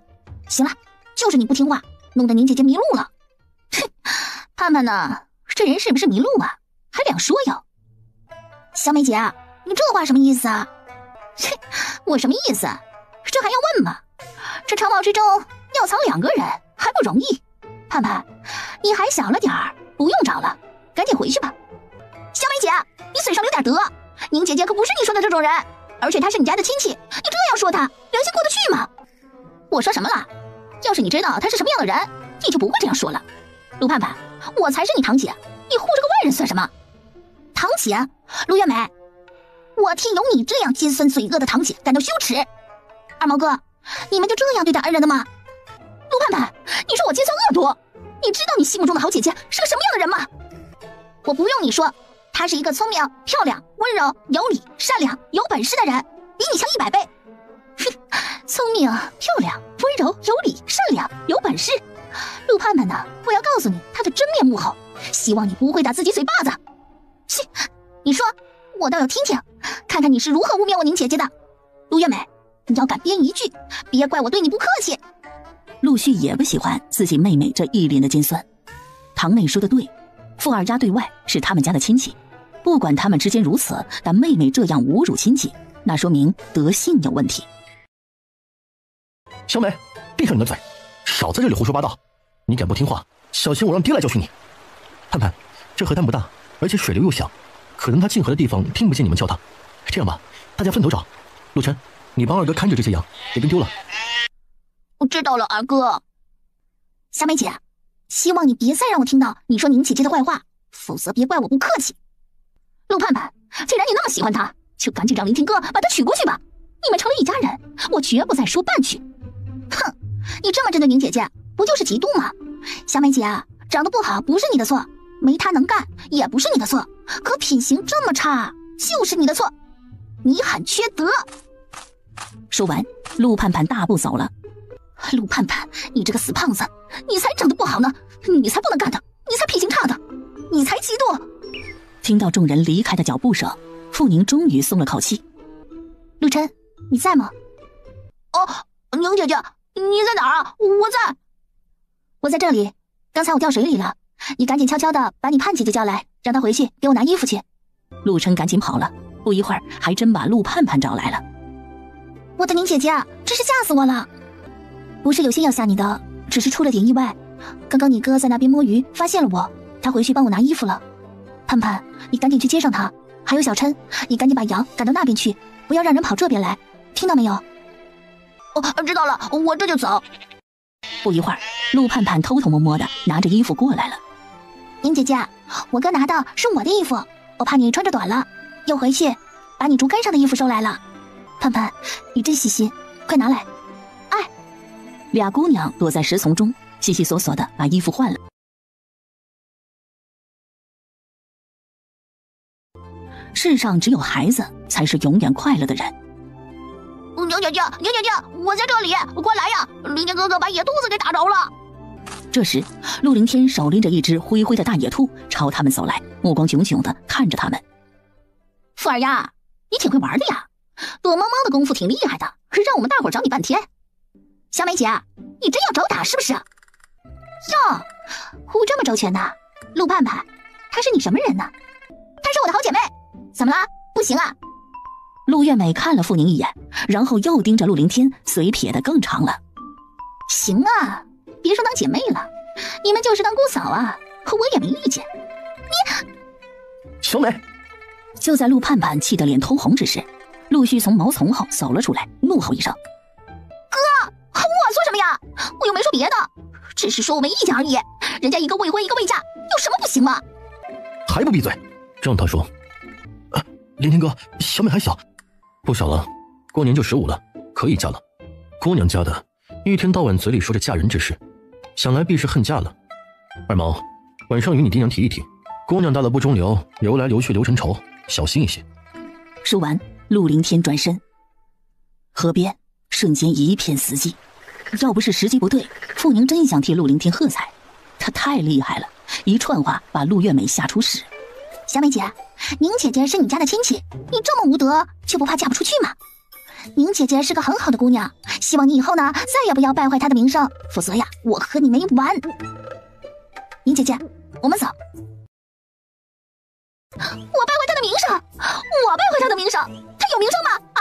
行了，就是你不听话，弄得宁姐姐迷路了。哼，盼盼呢？这人是不是迷路啊？还两说哟。小美姐，你这话什么意思啊？切，我什么意思？这还要问吗？这长毛之中要藏2个人还不容易。盼盼，你还小了点儿，不用找了，赶紧回去吧。小美姐，你嘴上留点德，宁姐姐可不是你说的这种人，而且她是你家的亲戚，你这样说她，良心过得去吗？我说什么了？要是你知道她是什么样的人，你就不会这样说了。陆盼盼，我才是你堂姐，你护着个外人算什么？堂姐？陆月美，我替有你这样尖酸嘴恶的堂姐感到羞耻。二毛哥，你们就这样对待恩人的吗？陆盼盼，你说我尖酸恶毒，你知道你心目中的好姐姐是个什么样的人吗？我不用你说，她是一个聪明、漂亮、温柔、有礼、善良、有本事的人，比你强100倍。哼，聪明、漂亮、温柔、有礼、善良、有本事。陆盼盼呢？我要告诉你她的真面目后，希望你不会打自己嘴巴子。切，你说，我倒要听听，看看你是如何污蔑我宁姐姐的。陆月美，你要敢编一句，别怪我对你不客气。陆续也不喜欢自己妹妹这一脸的尖酸。堂妹说的对，傅二丫对外是他们家的亲戚，不管他们之间如此，但妹妹这样侮辱亲戚，那说明德性有问题。小美，闭上你的嘴，少在这里胡说八道！你敢不听话，小心我让爹来教训你！盼盼，这河滩不大，而且水流又小，可能他进河的地方听不见你们叫他。这样吧，大家分头找。陆晨，你帮二哥看着这些羊，别跟丢了。我知道了，二哥。小美姐，希望你别再让我听到你说宁姐姐的坏话，否则别怪我不客气。陆盼盼，既然你那么喜欢她，就赶紧让林天哥把她娶过去吧，你们成了一家人，我绝不再说半句。哼，你这么针对宁姐姐，不就是嫉妒吗？小美姐啊，长得不好不是你的错，没她能干也不是你的错，可品行这么差就是你的错，你很缺德。说完，陆盼盼大步走了。陆盼盼，你这个死胖子，你才长得不好呢，你才不能干的，你才品行差的，你才嫉妒。听到众人离开的脚步声，傅宁终于松了口气。陆晨，你在吗？哦，宁姐姐，你在哪儿啊？我在这里，刚才我掉水里了，你赶紧悄悄的把你盼姐姐叫来，让她回去给我拿衣服去。陆晨赶紧跑了，不一会儿还真把陆盼盼找来了。我的宁姐姐，真是吓死我了！不是有心要吓你的，只是出了点意外。刚刚你哥在那边摸鱼，发现了我，他回去帮我拿衣服了。盼盼，你赶紧去接上他。还有小琛，你赶紧把羊赶到那边去，不要让人跑这边来，听到没有？哦，知道了，我这就走。不一会儿，陆盼盼偷偷摸摸的拿着衣服过来了。宁姐姐，我哥拿的是我的衣服，我怕你穿着短了，又回去把你竹竿上的衣服收来了。盼盼，你真细心，快拿来。俩姑娘躲在石丛中，悉悉索索的把衣服换了。世上只有孩子才是永远快乐的人。宁姐姐，我在这里，快来呀！林天哥哥把野兔子给打着了。这时，陆凌天手拎着一只灰灰的大野兔朝他们走来，目光炯炯的看着他们。傅二丫，你挺会玩的呀，躲猫猫的功夫挺厉害的，让我们大伙找你半天。小美姐，你真要找打是不是？哟，护这么周全呢？陆盼盼，她是你什么人呢？她是我的好姐妹，怎么了？不行啊？陆月美看了傅宁一眼，然后又盯着陆凌天，嘴撇得更长了。行啊，别说当姐妹了，你们就是当姑嫂啊，我也没意见。你，小美！就在陆盼盼气得脸通红之时，陆续从毛丛后走了出来，怒吼一声：“哥，我说什么呀？我又没说别的，只是说我没意见而已，人家一个未婚一个未嫁，有什么不行吗？还不闭嘴！让他说。林天哥，小美还小，不小了，过年就15了，可以嫁了。姑娘家的，一天到晚嘴里说着嫁人之事，想来必是恨嫁了。二毛，晚上与你爹娘提一提，姑娘大了不中留，流来流去流成仇，小心一些。说完，陆凌天转身，河边瞬间一片死寂。要不是时机不对，傅宁真想替陆凌天喝彩，他太厉害了，一串话把陆月美吓出屎。小美姐，宁姐姐是你家的亲戚，你这么无德，就不怕嫁不出去吗？宁姐姐是个很好的姑娘，希望你以后呢，再也不要败坏她的名声，否则呀，我和你没完。宁姐姐，我们走。我败坏她的名声，我败坏她的名声，她有名声吗？啊，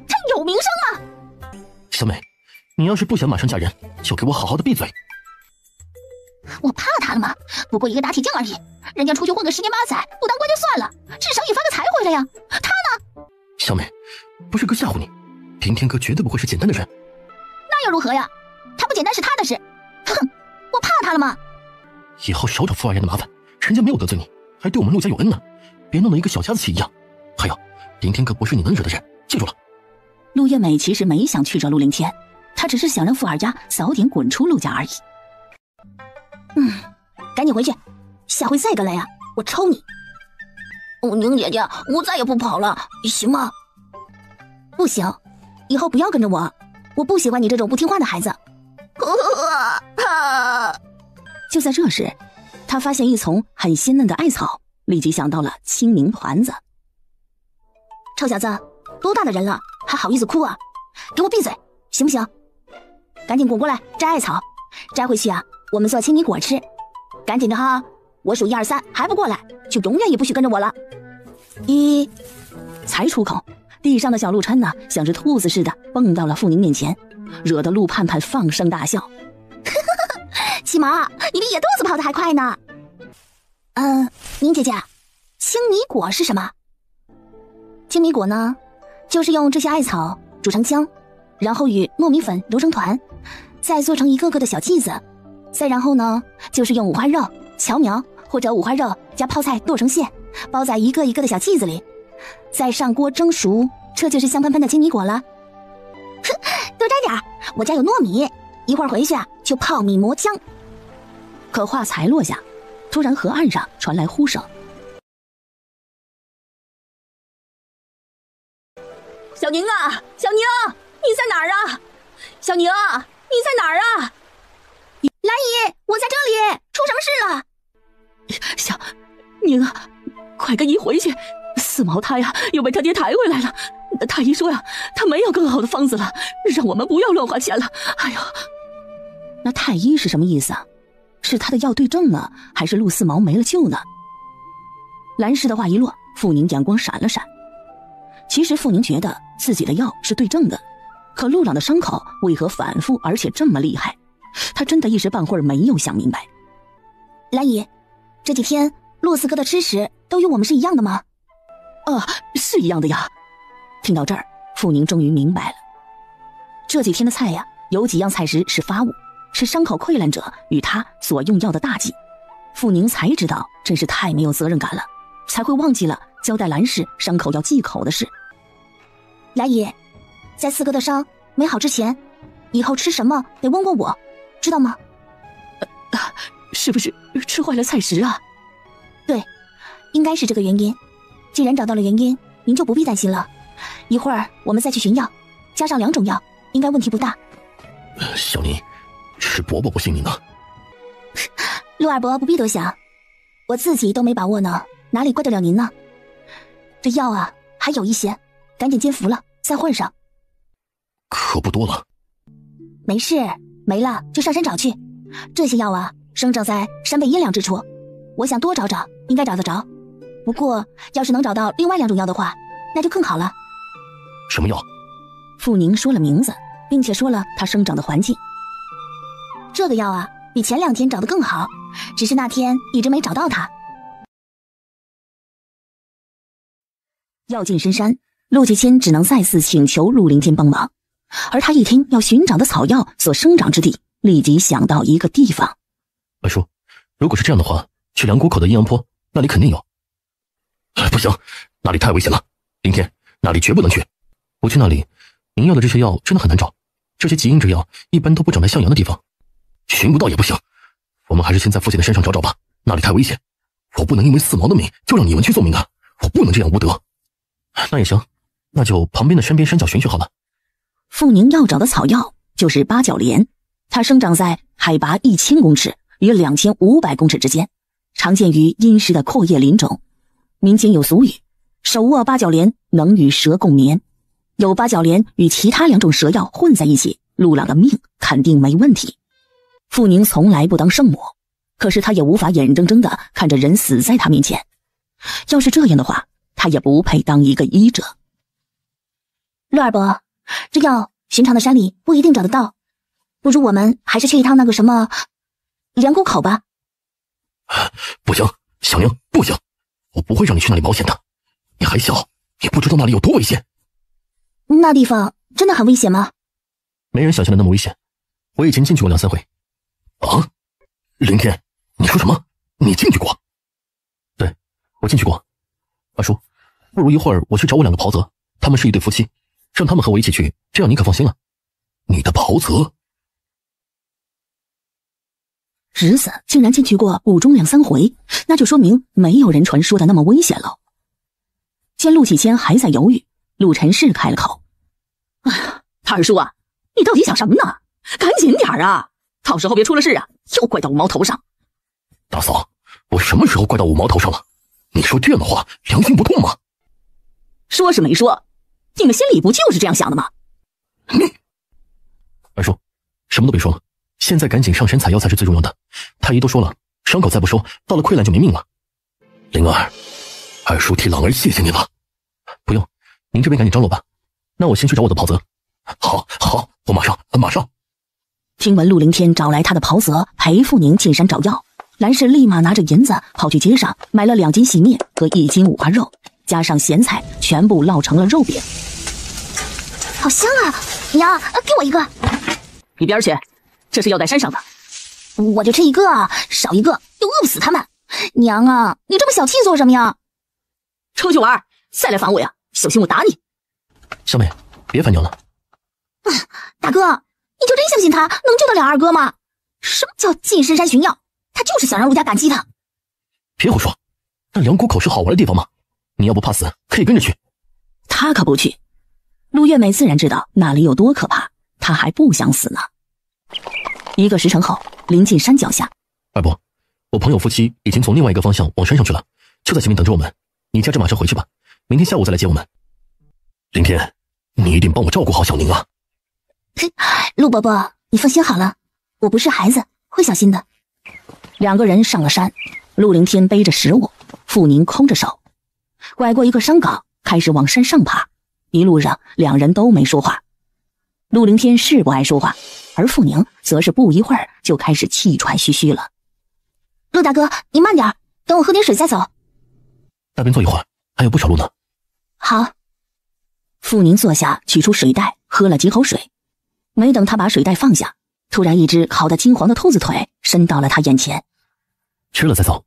她有名声吗？小美，你要是不想马上嫁人，就给我好好的闭嘴。我怕她了吗？不过一个打铁匠而已，人家出去混个10年8载，不当官就算了，至少也发个财回来呀。她呢？小美，不是哥吓唬你，林天哥绝对不会是简单的人。那又如何呀？他不简单是他的事。哼，我怕他了吗？以后少找傅二爷的麻烦，人家没有得罪你，还对我们陆家有恩呢，别弄得一个小家子气一样。还有，林天哥不是你能惹的人，记住了。陆月美其实没想去找陆凌天，她只是想让傅二家早点滚出陆家而已。赶紧回去，下回再敢来呀，我抽你！宁姐姐，我再也不跑了，行吗？不行，以后不要跟着我，我不喜欢你这种不听话的孩子。就在这时，他发现一丛很鲜嫩的艾草，立即想到了清明团子。臭小子，多大的人了，还好意思哭啊？给我闭嘴，行不行？赶紧滚过来摘艾草，摘回去啊，我们做青米果吃。赶紧的哈，我数1、2、3，还不过来，就永远也不许跟着我了。1，才出口，地上的小陆琛呢，像只兔子似的蹦到了傅宁面前，惹得陆盼盼放声大笑。七毛，你比野兔子跑得还快呢。宁姐姐，青米果是什么？青米果呢，就是用这些艾草煮成浆，然后与糯米粉揉成团，再做成一个个的小剂子，再然后呢，就是用五花肉、荞苗或者五花肉加泡菜剁成馅，包在一个一个的小剂子里，再上锅蒸熟，这就是香喷喷的青米果了。哼，多摘点，我家有糯米，一会儿回去啊就泡米磨浆。可话才落下，突然河岸上传来呼声。小宁啊，小宁，你在哪儿啊？小宁，你在哪儿啊？兰姨，我在这里，出什么事了？小宁啊，快跟姨回去，四毛他呀又被他爹抬回来了。太医说呀，他没有更好的方子了，让我们不要乱花钱了。哎呦，那太医是什么意思啊？是他的药对症了，还是陆四毛没了救呢？兰氏的话一落，傅宁眼光闪了闪。其实傅宁觉得自己的药是对症的，可陆朗的伤口为何反复而且这么厉害？他真的一时半会儿没有想明白。兰姨，这几天洛四哥的吃食都与我们是一样的吗？是一样的呀。听到这儿，傅宁终于明白了，这几天的菜呀，有几样菜食是发物，是伤口溃烂者与他所用药的大忌。傅宁才知道真是太没有责任感了，才会忘记了交代兰氏伤口要忌口的事。兰姨，在四哥的伤没好之前，以后吃什么得问问我，知道吗？是不是吃坏了菜食啊？对，应该是这个原因。既然找到了原因，您就不必担心了。一会儿我们再去寻药，加上2种药，应该问题不大。小宁，是伯伯不信你呢。陆二伯不必多想，我自己都没把握呢，哪里怪得了您呢？这药啊，还有一些，赶紧煎服了，再换上。可不多了。没事，没了就上山找去。这些药啊，生长在山背阴凉之处，我想多找找，应该找得着。不过，要是能找到另外2种药的话，那就更好了。什么药？傅宁说了名字，并且说了它生长的环境。这个药啊，比前2天找得更好，只是那天一直没找到它。药进深山，陆继谦只能再次请求陆凌天帮忙。而他一听要寻找的草药所生长之地，立即想到一个地方。二叔，如果是这样的话，去梁谷口的阴阳坡那里肯定有。不行，那里太危险了，林天，那里绝不能去。不去那里，您要的这些药真的很难找，这些极阴之药一般都不长在向阳的地方，寻不到也不行。我们还是先在附近的山上找找吧，那里太危险。我不能因为4毛的命就让你们去送命啊，我不能这样无德。那也行，那就旁边的山边山脚寻寻好了。傅宁要找的草药就是八角莲，它生长在海拔1000公尺与2500公尺之间，常见于阴湿的阔叶林中。民间有俗语，手握八角莲能与蛇共眠。有八角莲与其他2种蛇药混在一起，陆朗的命肯定没问题。傅宁从来不当圣母，可是他也无法眼睁睁地看着人死在他面前。要是这样的话，他也不配当一个医者。陆二伯，这药寻常的山里不一定找得到，不如我们还是去一趟那个什么梁谷口吧。不行，小宁，不行，我不会让你去那里冒险的。你还小，你不知道那里有多危险。那地方真的很危险吗？没人想象的那么危险，我以前进去过2、3回。啊，林天，你说什么？你进去过？对，我进去过。二叔，不如一会儿我去找我2个袍泽，他们是一对夫妻，让他们和我一起去，这样你可放心了。你的袍泽？侄子竟然进去过不中2、3回，那就说明没有人传说的那么危险了。见陆启谦还在犹豫，陆晨氏开了口：“哎呀，二叔啊，你到底想什么呢？赶紧点啊，到时候别出了事啊，又怪到5毛头上。”大嫂，我什么时候怪到5毛头上了？你说这样的话，良心不痛吗？说是没说，你们心里不就是这样想的吗？你，二叔，什么都别说了，现在赶紧上山采药才是最重要的。太医都说了，伤口再不收，到了溃烂就没命了。灵儿，二叔替朗儿谢谢你了。不用，您这边赶紧张罗吧。那我先去找我的袍泽。好，我马上。听闻陆凌天找来他的袍泽陪傅宁进山找药，蓝氏立马拿着银子跑去街上买了2斤细面和1斤五花肉，加上咸菜，全部烙成了肉饼。好香啊！娘，给我一个。一边去，这是要带山上的。我就吃一个啊，少一个又饿不死他们。娘啊，你这么小气做什么呀？出去玩，再来烦我呀，小心我打你。小美，别烦娘了。大哥，你就真相信他能救得了二哥吗？什么叫进深山寻药？他就是想让陆家感激他。别胡说，那梁谷口是好玩的地方吗？你要不怕死，可以跟着去。他可不去。陆月美自然知道那里有多可怕，他还不想死呢。1个时辰后，临近山脚下，二伯，我朋友夫妻已经从另外一个方向往山上去了，就在前面等着我们。你驾着马车回去吧，明天下午再来接我们。林天，你一定帮我照顾好小宁啊。陆伯伯，你放心好了，我不是孩子，会小心的。2个人上了山，陆凌天背着食物，傅宁空着手，拐过一个山岗，开始往山上爬。一路上2人都没说话。陆凌天是不爱说话，而傅宁则是不一会儿就开始气喘吁吁了。陆大哥，你慢点，等我喝点水再走。那边坐一会儿，还有不少路呢。好。傅宁坐下，取出水袋，喝了几口水。没等他把水袋放下，突然一只烤得金黄的兔子腿伸到了他眼前。吃了再走。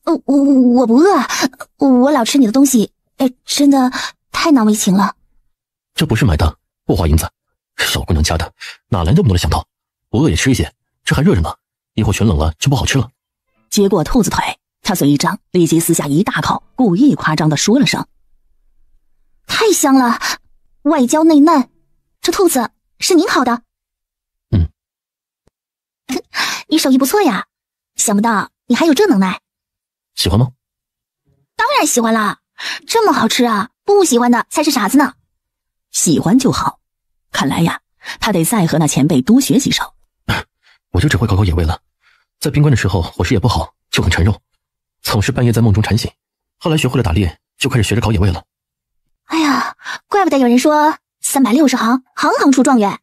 我不饿，我老吃你的东西，真的太难为情了。这不是买的，不花银子。小姑娘家的，哪来那么多的想到？不饿也吃一些，这还热着呢，一会儿全冷了就不好吃了。接过兔子腿，他嘴一张，立即撕下一大口，故意夸张地说了声：“太香了，外焦内嫩，这兔子是您烤的？”“嗯。”“你手艺不错呀，想不到你还有这能耐。”“喜欢吗？”“当然喜欢啦，这么好吃啊，不喜欢的才是傻子呢。”“喜欢就好。看来呀，他得再和那前辈多学几手。”“我就只会搞野味了，在宾馆的时候伙食也不好，就很馋肉，总是半夜在梦中馋醒，后来学会了打猎，就开始学着搞野味了。”“哎呀，怪不得有人说360行，行行出状元。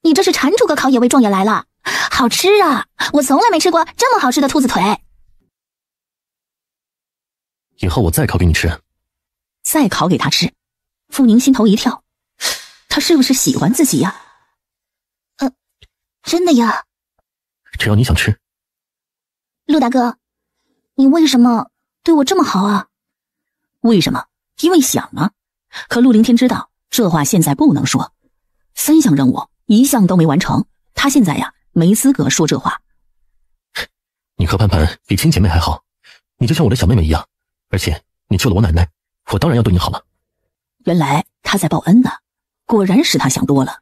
你这是馋出个烤野味状元来了，好吃啊！我从来没吃过这么好吃的兔子腿。”“以后我再烤给你吃。”“再烤给他吃。”傅宁心头一跳，他是不是喜欢自己呀？真的呀？只要你想吃。陆大哥，你为什么对我这么好啊？为什么？因为想啊。可陆凌天知道这话现在不能说，3项任务1项都没完成，他现在呀没资格说这话。你和盼盼比亲姐妹还好，你就像我的小妹妹一样，而且你救了我奶奶，我当然要对你好了。原来他在报恩呢，果然是他想多了。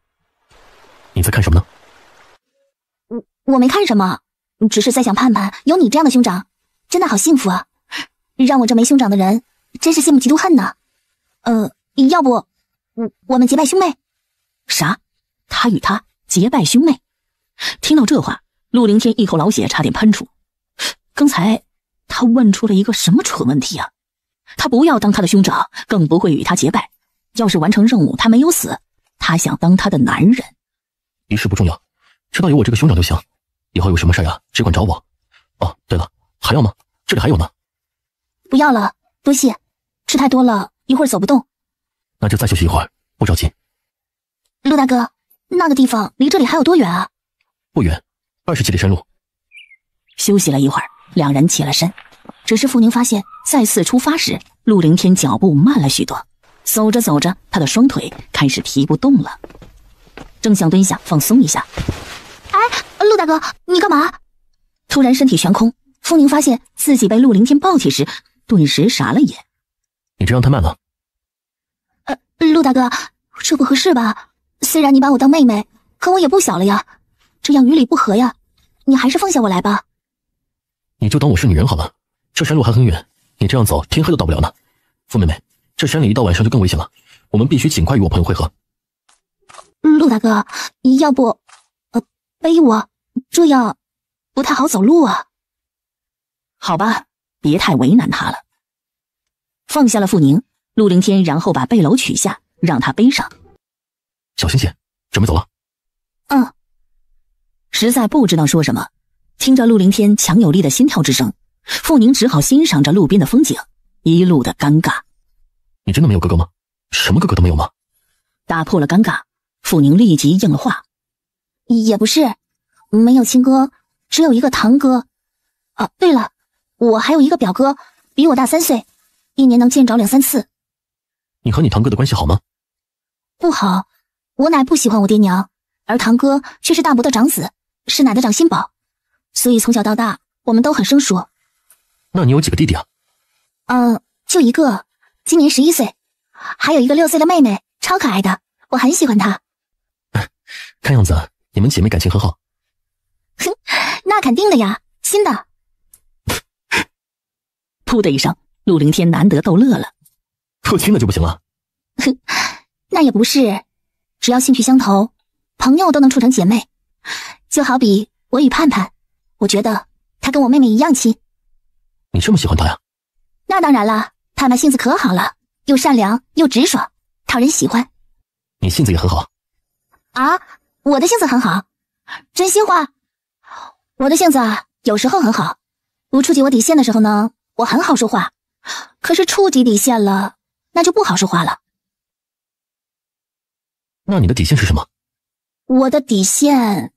你在看什么呢？我没看什么，只是在想盼盼有你这样的兄长，真的好幸福啊！让我这没兄长的人真是羡慕嫉妒恨呢。要不我们结拜兄妹？啥？他与他结拜兄妹？听到这话，陆凌天一口老血差点喷出。刚才他问出了一个什么蠢问题啊？他不要当他的兄长，更不会与他结拜。要是完成任务他没有死，他想当他的男人。仪式不重要，知道有我这个兄长就行。以后有什么事呀，只管找我。哦，对了，还要吗？这里还有呢。不要了，多谢。吃太多了，一会儿走不动。那就再休息一会儿，不着急。陆大哥，那个地方离这里还有多远啊？不远，20几里山路。休息了一会儿，两人起了身。只是傅宁发现再次出发时，陆凌天脚步慢了许多，走着走着，他的双腿开始提不动了。正想蹲下放松一下，哎，陆大哥，你干嘛？突然身体悬空，傅宁发现自己被陆凌天抱起时，顿时傻了眼。你这样太慢了。陆大哥，这不合适吧？虽然你把我当妹妹，可我也不小了呀，这样于理不合呀。你还是放下我来吧。你就当我是女人好了。这山路还很远，你这样走天黑都到不了呢。傅妹妹，这山里一到晚上就更危险了，我们必须尽快与我朋友会合。陆大哥，要不背我，这样不太好走路啊。好吧，别太为难他了。放下了傅宁，陆凌天然后把背篓取下，让他背上。小心些，准备走了。实在不知道说什么，听着陆凌天强有力的心跳之声，傅宁只好欣赏着路边的风景，一路的尴尬。你真的没有哥哥吗？什么哥哥都没有吗？打破了尴尬，傅宁立即应了话。也不是，没有亲哥，只有一个堂哥。对了，我还有一个表哥，比我大3岁，一年能见着2、3次。你和你堂哥的关系好吗？不好，我奶不喜欢我爹娘，而堂哥却是大伯的长子，是奶的掌心宝，所以从小到大我们都很生疏。那你有几个弟弟啊？就一个，今年11岁，还有一个6岁的妹妹，超可爱的，我很喜欢她。看样子你们姐妹感情很好。哼，那肯定的呀，新的。噗的一声，陆凌天难得逗乐了。不亲的就不行了？哼，那也不是，只要兴趣相投，朋友都能处成姐妹。就好比我与盼盼，我觉得她跟我妹妹一样亲。你这么喜欢她呀？那当然了，盼盼性子可好了，又善良又直爽，讨人喜欢。你性子也很好啊？我的性子很好？真心话，我的性子有时候很好，不触及我底线的时候呢，我很好说话，可是触及底线了，那就不好说话了。那你的底线是什么？我的底线，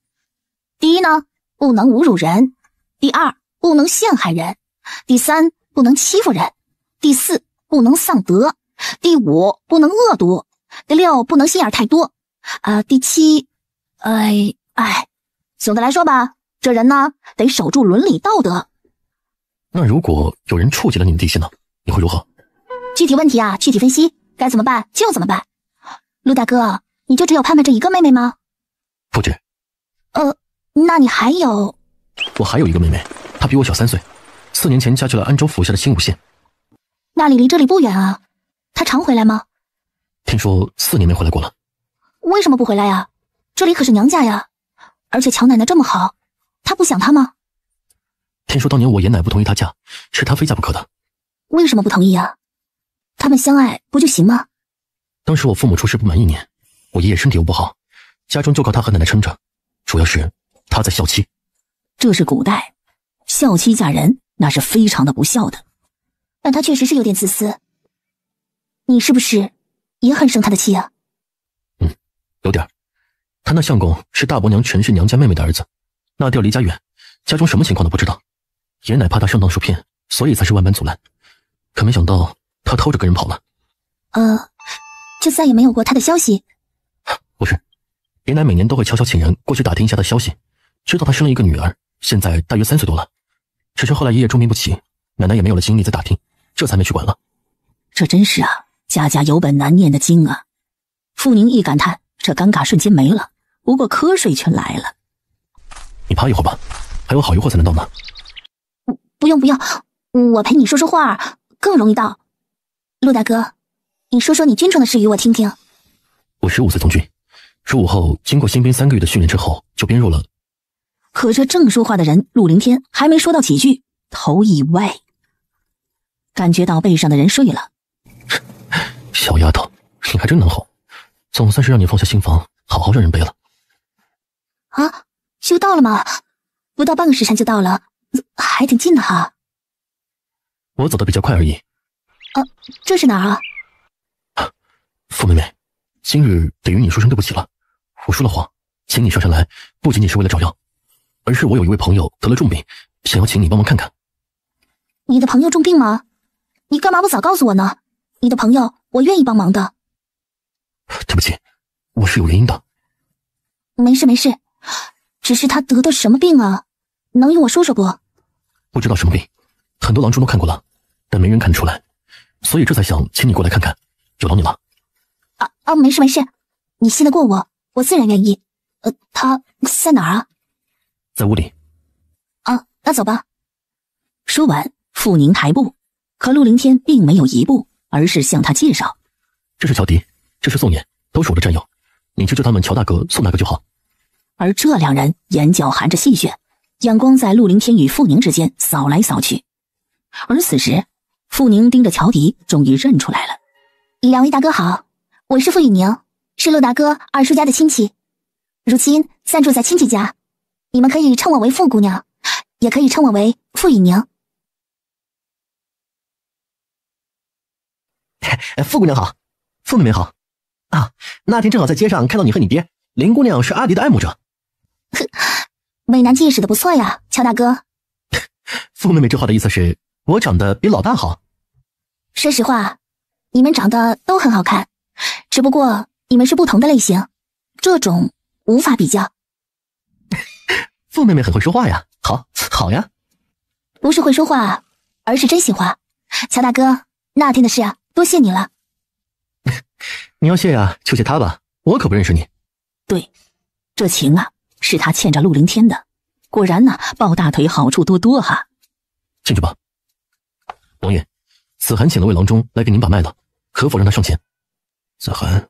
第一呢，不能侮辱人；第二，不能陷害人；第三，不能欺负人；第四，不能丧德；第五，不能恶毒；第六，不能心眼太多；第七，总的来说吧，这人呢，得守住伦理道德。那如果有人触及了你的底线呢，你会如何？具体问题具体分析，该怎么办就怎么办。陆大哥，你就只有盼盼这一个妹妹吗？不止。那你还有？我还有一个妹妹，她比我小3岁，4年前嫁去了安州府下的新武县。那里离这里不远啊，她常回来吗？听说4年没回来过了。为什么不回来呀？这里可是娘家呀，而且乔奶奶这么好，她不想她吗？听说当年我爷奶不同意她嫁，是她非嫁不可的。为什么不同意啊？他们相爱不就行吗？当时我父母出事不满1年，我爷爷身体又不好，家中就靠他和奶奶撑着，主要是他在孝妻。这是古代，孝妻嫁人那是非常的不孝的。但他确实是有点自私。你是不是也很生他的气啊？有点。他那相公是大伯娘陈氏娘家妹妹的儿子，那地儿离家远，家中什么情况都不知道。爷奶怕他上当受骗，所以才是万般阻拦。可没想到他偷着跟人跑了。就再也没有过他的消息？不是，爷奶每年都会悄悄请人过去打听一下他消息，知道他生了一个女儿，现在大约3岁多了。只是后来爷爷重病不起，奶奶也没有了精力再打听，这才没去管了。这真是啊，家家有本难念的经啊。傅宁一感叹，这尴尬瞬间没了，不过瞌睡却来了。你趴一会儿吧，还有好一会儿才能到呢。不用，我陪你说说话更容易到。陆大哥，你说说你军中的事与我听听。我15岁从军，入伍后经过新兵3个月的训练之后，就编入了。可这正说话的人陆凌天还没说到几句，头一歪，感觉到背上的人睡了。小丫头，你还真能哄，总算是让你放下心防，好好让人背了。啊，就到了吗？不到半个时辰就到了，还挺近的哈。我走得比较快而已。这是哪儿啊？傅妹妹，今日得与你说声对不起了。我说了谎，请你上山来，不仅仅是为了找药，而是我有一位朋友得了重病，想要请你帮忙看看。你的朋友重病吗？你干嘛不早告诉我呢？你的朋友，我愿意帮忙的。对不起，我是有原因的。没事，只是他得的什么病啊？能与我说说不？不知道什么病，很多郎中都看过了，但没人看得出来，所以这才想请你过来看看，有劳你了。没事，你信得过我，我自然愿意。他在哪儿啊？在屋里。那走吧。说完，傅宁抬步，可陆凌天并没有移步，而是向他介绍：这是乔迪，这是宋野，都是我的战友，你就叫他们乔大哥、宋大哥就好。而这两人眼角含着戏谑，眼光在陆凌天与傅宁之间扫来扫去。而此时，傅宁盯着乔迪，终于认出来了。两位大哥好，我是傅雨宁，是陆大哥二叔家的亲戚，如今暂住在亲戚家，你们可以称我为傅姑娘，也可以称我为傅雨宁。傅姑娘好，傅妹妹好。那天正好在街上看到你和你爹，林姑娘是阿迪的爱慕者。美男计使的不错呀，乔大哥。傅妹妹这话的意思是我长得比老大好。说实话，你们长得都很好看，只不过你们是不同的类型，这种无法比较。傅妹妹很会说话呀，好呀。不是会说话，而是真心话。乔大哥，那天的事多谢你了。你要谢呀，就谢他吧，我可不认识你。对，这情是他欠着陆凌天的。果然抱大腿好处多多哈。进去吧。王爷，子涵请了位郎中来给您把脉了，可否让他上前？子涵，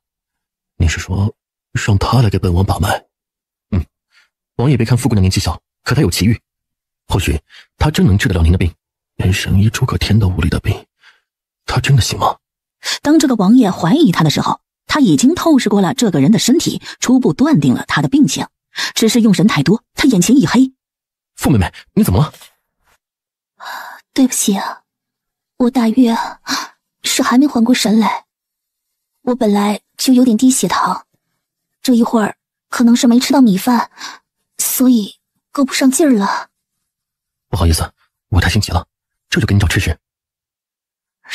你是说让他来给本王把脉？王爷别看傅姑娘年纪小，可她有奇遇，或许她真能治得了您的病。连神医诸葛天都无力的病，她真的行吗？当这个王爷怀疑他的时候，他已经透视过了这个人的身体，初步断定了他的病情，只是用神太多，他眼前一黑。傅妹妹，你怎么了？对不起啊，我大约是还没缓过神来，我本来就有点低血糖，这一会儿可能是没吃到米饭，所以够不上劲儿了。不好意思，我太心急了，这就给你找吃食。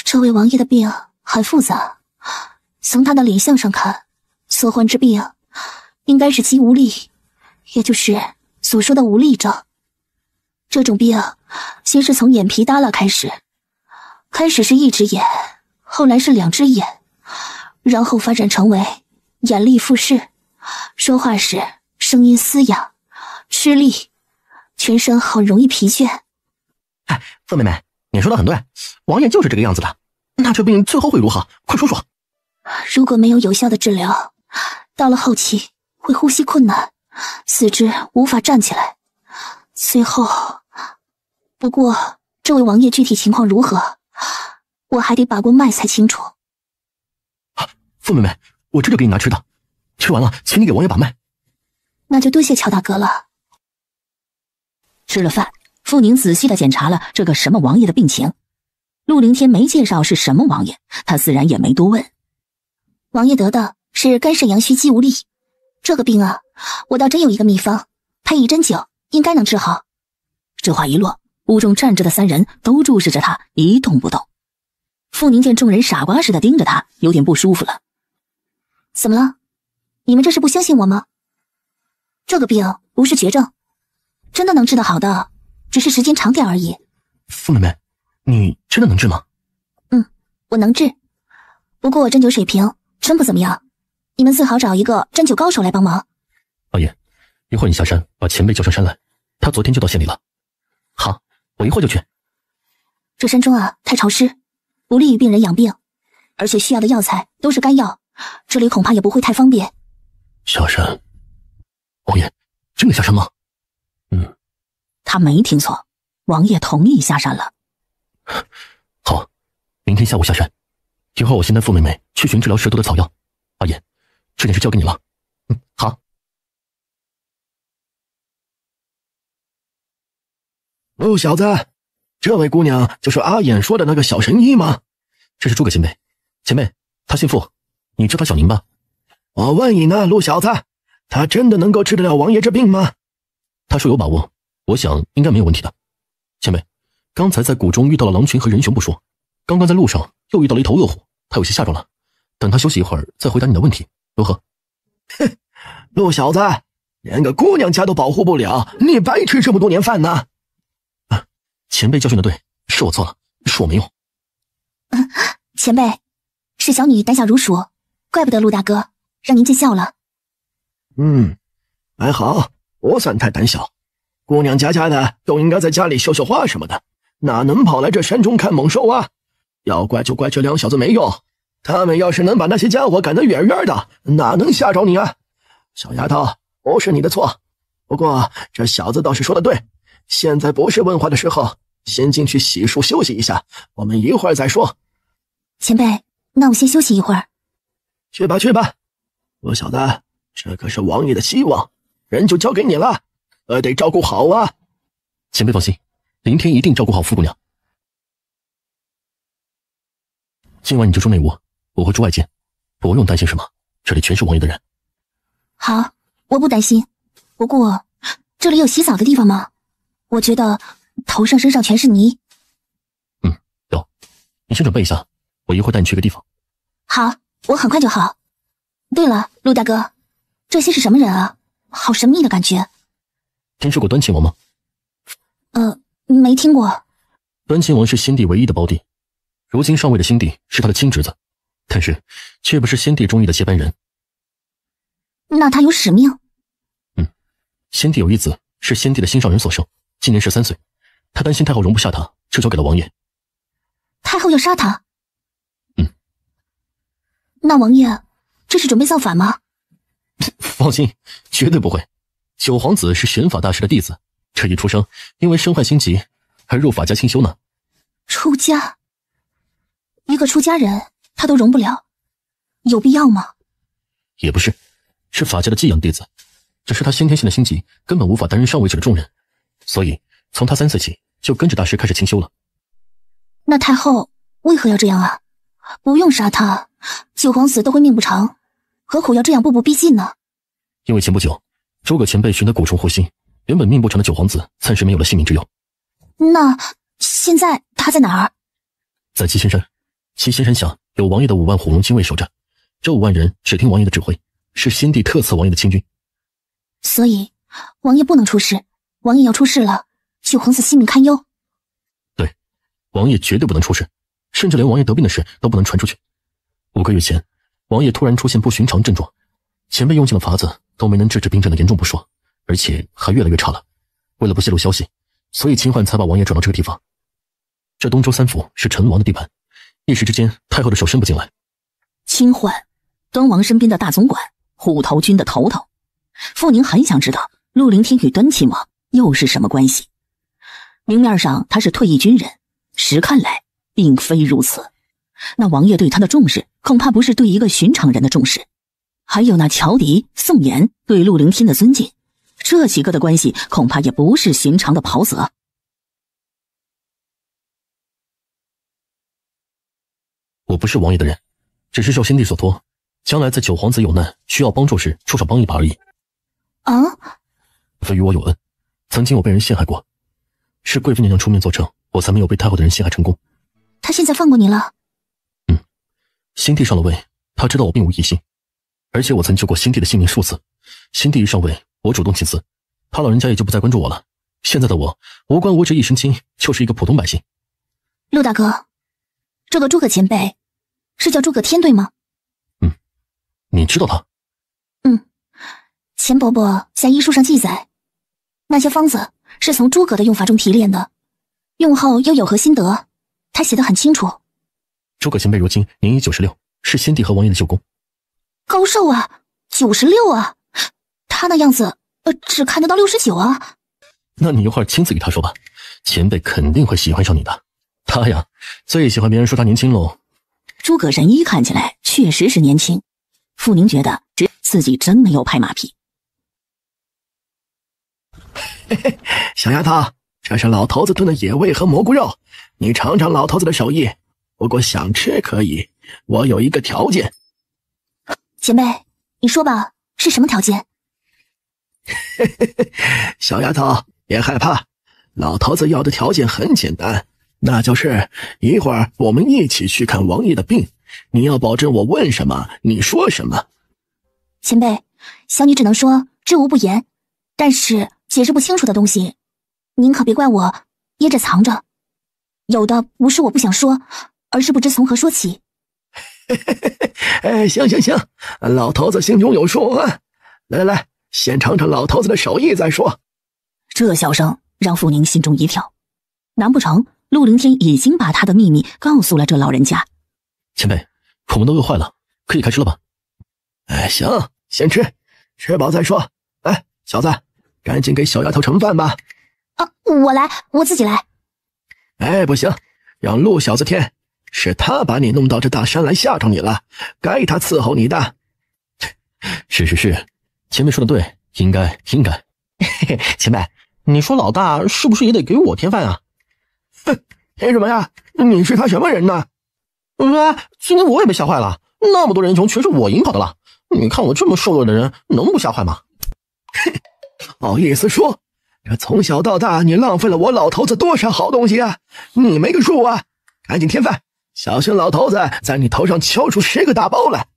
这位王爷的病很复杂，从他的脸相上看，所患之病应该是肌无力，也就是所说的无力症。这种病先是从眼皮耷拉开始是一只眼，后来是2只眼，然后发展成为眼力复视，说话时声音嘶哑，吃力，全身很容易疲倦。傅妹妹，你说的很对，王爷就是这个样子的。那这病最后会如何？快说说。如果没有有效的治疗，到了后期会呼吸困难，四肢无法站起来，随后……不过这位王爷具体情况如何，我还得把过脉才清楚。傅妹妹，我这就给你拿吃的，吃完了请你给王爷把脉。那就多谢乔大哥了。吃了饭，傅宁仔细地检查了这个什么王爷的病情。陆凌天没介绍是什么王爷，他自然也没多问。王爷得的是肝肾阳虚肌无力，这个病我倒真有一个秘方，配一针灸应该能治好。这话一落，屋中站着的3人都注视着他，一动不动。傅宁见众人傻瓜似的盯着他，有点不舒服了。怎么了？你们这是不相信我吗？这个病不是绝症，真的能治得好的，只是时间长点而已。傅妹妹，你真的能治吗？我能治，不过我针灸水平真不怎么样，你们最好找一个针灸高手来帮忙。阿爷，一会儿你下山把前辈叫上山来，他昨天就到县里了。好，我一会儿就去。这山中啊太潮湿，不利于病人养病，而且需要的药材都是干药，这里恐怕也不会太方便。下山？王爷，真的下山吗？他没听错，王爷同意下山了。好，明天下午下山，一会儿我先带傅妹妹去寻治疗舌头的草药。阿爷，这件事交给你了。好。陆小子，这位姑娘就是阿衍说的那个小神医吗？这是诸葛前辈。前辈，他姓傅，你叫他小宁吧。我问你呢，陆小子，他真的能够治得了王爷这病吗？他说有把握，我想应该没有问题的。前辈，刚才在谷中遇到了狼群和人熊不说，刚刚在路上又遇到了一头恶虎，他有些吓着了。等他休息一会儿再回答你的问题，如何？哼，陆小子，连个姑娘家都保护不了，你白吃这么多年饭呢？前辈教训的对，是我错了，是我没用。前辈，是小女胆小如鼠，怪不得陆大哥让您见笑了。还好，不算太胆小。姑娘家的都应该在家里绣绣花什么的，哪能跑来这山中看猛兽啊？要怪就怪这两小子没用，他们要是能把那些家伙赶得远远的，哪能吓着你啊？小丫头，不是你的错。不过这小子倒是说的对，现在不是问话的时候，先进去洗漱休息一下，我们一会儿再说。前辈，那我先休息一会儿。去吧去吧，陆小子，这可是王爷的希望，人就交给你了，得照顾好啊。前辈放心，明天一定照顾好傅姑娘。今晚你就住内屋，我会住外间，不用担心什么，这里全是王爷的人。好，我不担心。不过这里有洗澡的地方吗？我觉得头上身上全是泥。有，你先准备一下，我一会儿带你去个地方。好，我很快就好。对了，陆大哥，这些是什么人啊？好神秘的感觉。听说过端亲王吗？没听过。端亲王是先帝唯一的胞弟，如今上位的先帝是他的亲侄子，但是却不是先帝中意的接班人。那他有使命？先帝有一子是先帝的心上人所生，今年13岁，他担心太后容不下他，就交给了王爷。太后要杀他？那王爷这是准备造反吗？放心，绝对不会。九皇子是玄法大师的弟子，这一出生因为身患心疾而入法家清修呢。出家？一个出家人他都容不了，有必要吗？也不是，是法家的寄养弟子，只是他先天性的心疾根本无法担任上位者的重任，所以从他3岁起就跟着大师开始清修了。那太后为何要这样啊？不用杀他，九皇子都会命不长，何苦要这样步步逼近呢？因为前不久诸葛前辈寻得蛊虫护心，原本命不长的九皇子暂时没有了性命之忧。那现在他在哪儿？在七仙山，七仙山下有王爷的5万虎龙精卫守着，这5万人只听王爷的指挥，是先帝特赐王爷的亲军。所以王爷不能出事，王爷要出事了，九皇子性命堪忧。对，王爷绝对不能出事，甚至连王爷得病的事都不能传出去。5个月前，王爷突然出现不寻常症状，前辈用尽了法子都没能制止病症的严重不说，而且还越来越差了。为了不泄露消息，所以秦桧才把王爷转到这个地方。这东周3府是陈王的地盘，一时之间太后的手伸不进来。秦桧，端王身边的大总管，虎头军的头头。傅宁很想知道陆凌天与端亲王又是什么关系。明面上他是退役军人，实看来并非如此。那王爷对他的重视，恐怕不是对一个寻常人的重视。还有那乔迪、宋妍对陆凌天的尊敬，这几个的关系恐怕也不是寻常的袍泽。我不是王爷的人，只是受先帝所托，将来在九皇子有难需要帮助时出手帮一把而已。啊？非与我有恩，曾经我被人陷害过，是贵妃娘娘出面作证，我才没有被太后的人陷害成功。他现在放过你了？新帝上了位，他知道我并无异心，而且我曾救过新帝的性命数次。新帝一上位，我主动请辞，他老人家也就不再关注我了。现在的我无官无职一身轻，就是一个普通百姓。陆大哥，这个诸葛前辈是叫诸葛天对吗？你知道他？钱伯伯在医书上记载，那些方子是从诸葛的用法中提炼的，用后又有何心得，他写得很清楚。诸葛前辈如今年已96，是先帝和王爷的舅公。高寿啊，96啊，他那样子只看得到69啊。那你一会儿亲自与他说吧，前辈肯定会喜欢上你的。他呀，最喜欢别人说他年轻喽。诸葛仁一看起来确实是年轻，傅宁觉得自己真没有拍马屁。小丫头，这是老头子炖的野味和蘑菇肉，你尝尝老头子的手艺。不过想吃可以，我有一个条件。前辈，你说吧，是什么条件？小丫头，别害怕，老头子要的条件很简单，那就是一会儿我们一起去看王爷的病，你要保证我问什么你说什么。前辈，小女只能说知无不言，但是解释不清楚的东西，您可别怪我掖着藏着，有的不是我不想说，而是不知从何说起。行，老头子心中有数啊。来，先尝尝老头子的手艺再说。这笑声让傅宁心中一跳，难不成陆凌天已经把他的秘密告诉了这老人家？前辈，我们都饿坏了，可以开吃了吧？行，先吃，吃饱再说。来，小子，赶紧给小丫头盛饭吧。我自己来。不行，让陆小子添，是他把你弄到这大山来吓着你了，该他伺候你的。是，前辈说的对，应该。前辈，你说老大是不是也得给我添饭啊？添什么呀？你是他什么人呢？今天我也被吓坏了，那么多人熊全是我引跑的了。你看我这么瘦弱的人，能不吓坏吗？好意思说，这从小到大你浪费了我老头子多少好东西啊？你没个数啊？赶紧添饭，小心老头子在你头上敲出10个大包来。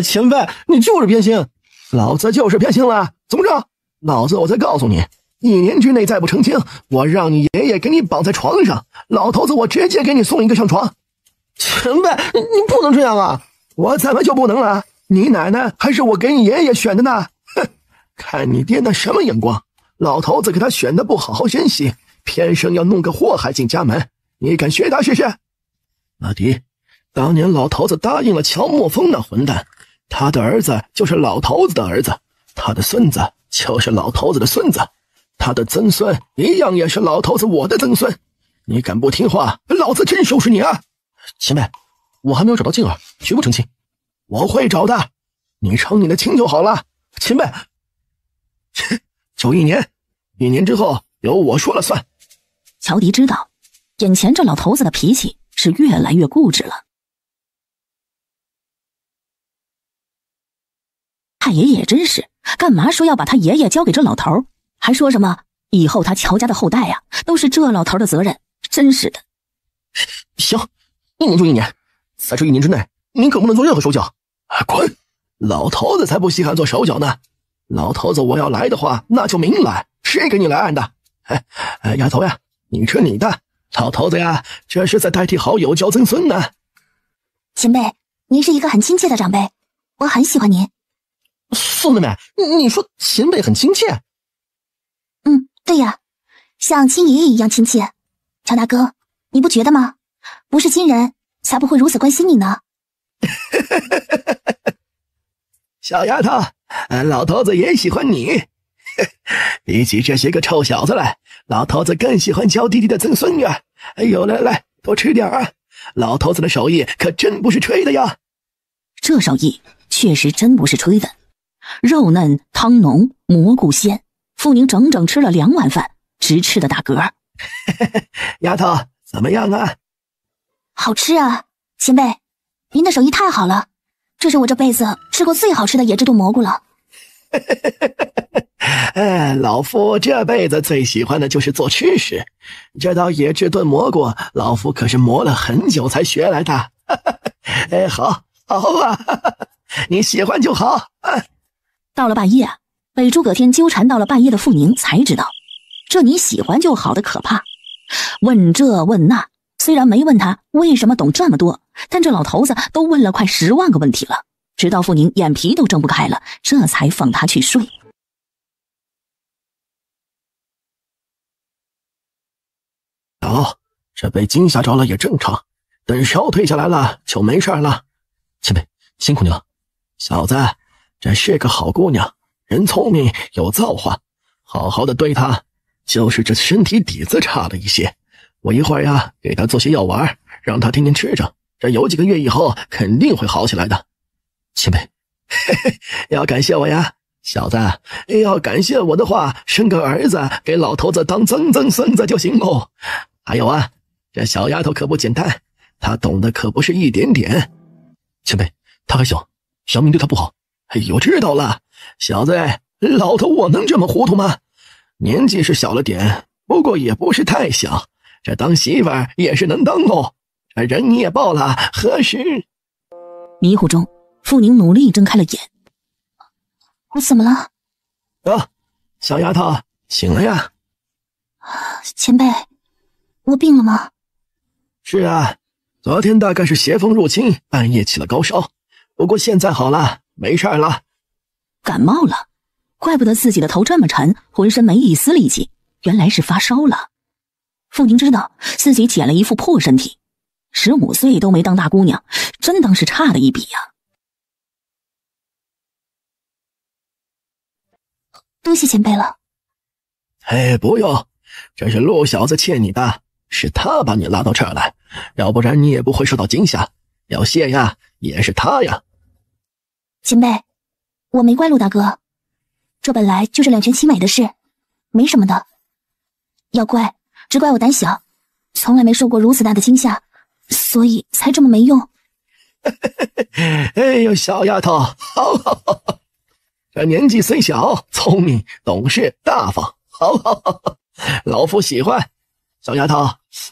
前辈，你就是偏心。老子就是偏心了，怎么着？老子我再告诉你，1年之内再不成亲，我让你爷爷给你绑在床上，老头子我直接给你送一个上床。前辈，你不能这样啊！我怎么就不能了？你奶奶还是我给你爷爷选的呢。哼，看你爹那什么眼光，老头子给他选的不好好珍惜，偏生要弄个祸害进家门，你敢学他试试？老弟，当年老头子答应了乔墨风那混蛋，他的儿子就是老头子的儿子，他的孙子就是老头子的孙子，他的曾孙一样也是老头子我的曾孙。你敢不听话，老子真收拾你啊！前辈，我还没有找到静儿，绝不成亲。我会找的，你成你的亲就好了。前辈，就1年，1年之后由我说了算。乔迪知道，眼前这老头子的脾气是越来越固执了。太爷爷真是，干嘛说要把他爷爷交给这老头，还说什么以后他乔家的后代呀，都是这老头的责任，真是的。行，1年就1年，在这1年之内，你可不能做任何手脚。滚！老头子才不稀罕做手脚呢。老头子我要来的话，那就明来，谁给你来暗的？丫头呀，你吃你的，老头子呀，这是在代替好友教曾孙呢。前辈，您是一个很亲切的长辈，我很喜欢您。宋妹妹，你说前辈很亲切？对呀，像亲爷爷一样亲切。乔大哥，你不觉得吗？不是亲人，才不会如此关心你呢。小丫头，老头子也喜欢你。比起这些个臭小子来，老头子更喜欢娇滴滴的曾孙女。哎呦，来，多吃点啊！老头子的手艺可真不是吹的呀。这手艺确实真不是吹的，肉嫩汤浓，蘑菇鲜。傅宁整整吃了2碗饭，直吃的打嗝。丫头怎么样啊？好吃啊，前辈，您的手艺太好了，这是我这辈子吃过最好吃的野制炖蘑菇了。老夫这辈子最喜欢的就是做吃食，这道野质炖蘑菇，老夫可是磨了很久才学来的。好啊，你喜欢就好。到了半夜，被诸葛天纠缠到了半夜的傅宁才知道，这你喜欢就好的可怕。问这问那，虽然没问他为什么懂这么多，但这老头子都问了快10万个问题了，直到傅宁眼皮都睁不开了，这才放他去睡。这被惊吓着了也正常，等烧退下来了就没事了。前辈辛苦你了。小子，这是个好姑娘，人聪明有造化，好好的对她，就是这身体底子差了一些。我一会儿呀给她做些药丸，让她天天吃着，这有几个月以后肯定会好起来的。前辈要感谢我呀。小子，要感谢我的话，生个儿子给老头子当曾曾孙子就行喽。还有啊，这小丫头可不简单，她懂得可不是一点点。前辈，她还小，杨明对她不好。哎呦，知道了。小子，老头我能这么糊涂吗？年纪是小了点，不过也不是太小，这当媳妇儿也是能当喽。这人你也抱了，何时？迷糊中，傅宁努力睁开了眼。我怎么了？小丫头醒了呀。前辈，我病了吗？是啊，昨天大概是邪风入侵，半夜起了高烧，不过现在好了，没事了。感冒了，怪不得自己的头这么沉，浑身没一丝力气，原来是发烧了。傅宁知道自己捡了一副破身体，15岁都没当大姑娘，真当是差了一笔呀。多谢前辈了。不用，这是陆小子欠你的，是他把你拉到这儿来，要不然你也不会受到惊吓。要谢呀，也是他呀。前辈，我没怪陆大哥，这本来就是两全其美的事，没什么的。要怪，只怪我胆小，从来没受过如此大的惊吓，所以才这么没用。哎呦，小丫头，好，这年纪虽小，聪明懂事大方，好，老夫喜欢。小丫头，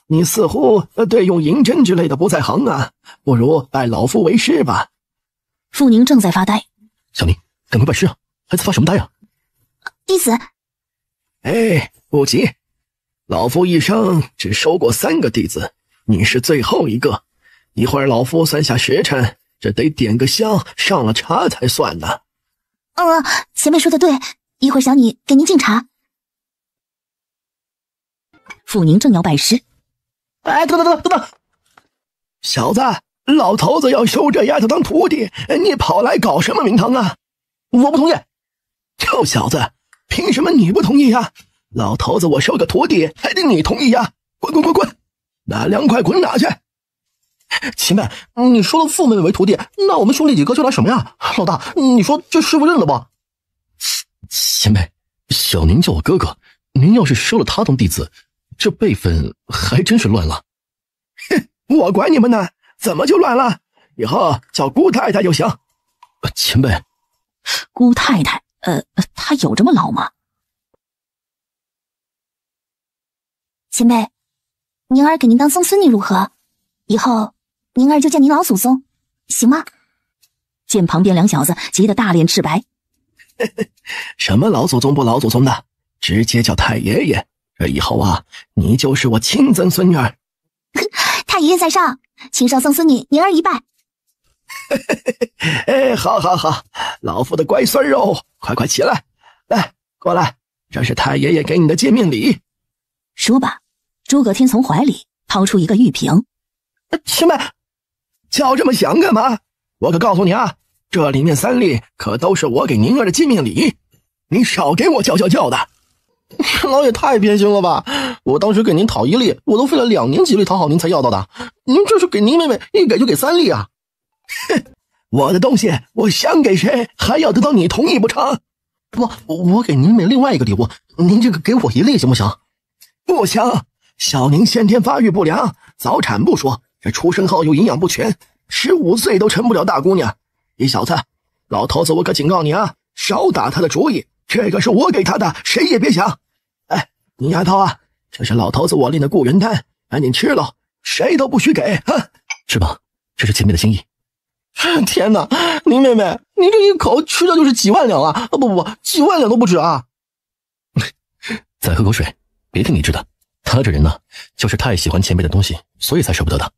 你似乎对用银针之类的不在行啊，不如拜老夫为师吧。傅宁正在发呆。小宁，赶快拜师啊，还在发什么呆啊？弟子。不急，老夫一生只收过3个弟子，你是最后一个。一会儿老夫算下时辰，这得点个香，上了茶才算呢。前辈说的对，一会儿小女给您敬茶。傅宁正要拜师。等，小子，老头子要收这丫头当徒弟，你跑来搞什么名堂啊？我不同意。臭小子，凭什么你不同意呀？老头子我收个徒弟，还得你同意呀？滚！拿凉快滚哪去？前辈，你收了傅妹妹为徒弟，那我们兄弟几个就来什么呀？老大，你说这师傅认得不？前辈，小宁叫我哥哥，您要是收了他当弟子，这辈分还真是乱了。我管你们呢，怎么就乱了？以后叫姑太太就行。前辈，姑太太，她有这么老吗？前辈，宁儿给您当曾孙女如何？以后宁儿就叫您老祖宗，行吗？见旁边两小子急得大脸赤白。什么老祖宗不老祖宗的，直接叫太爷爷。这以后啊，你就是我亲曾孙女儿。太爷爷在上，请上曾孙女宁儿一拜。好，老夫的乖孙儿快起来，来过来，这是太爷爷给你的见面礼。说罢，诸葛天从怀里掏出一个玉瓶。前辈，叫这么响干嘛？我可告诉你啊，这里面3粒可都是我给宁儿的见面礼，你少给我叫的。老也太偏心了吧！我当时给您讨1粒，我都费了2年几力讨好您才要到的，您这是给您妹妹一给就给3粒啊！我的东西我想给谁还要得到你同意不成？不，我给您妹另外一个礼物，您这个给我1粒行不行？不行，小宁先天发育不良，早产不说，这出生后又营养不全，15岁都成不了大姑娘。你小子，老头子我可警告你啊，少打他的主意，这个是我给他的，谁也别想。哎，你丫头啊，这是老头子我炼的固元丹，赶紧吃了，谁都不许给。吃吧，这是前辈的心意。天哪，林妹妹，你这一口吃的就是几万两啊！不，几万两都不止啊！再喝口水，别听你知的。他这人呢，就是太喜欢前辈的东西，所以才舍不得的。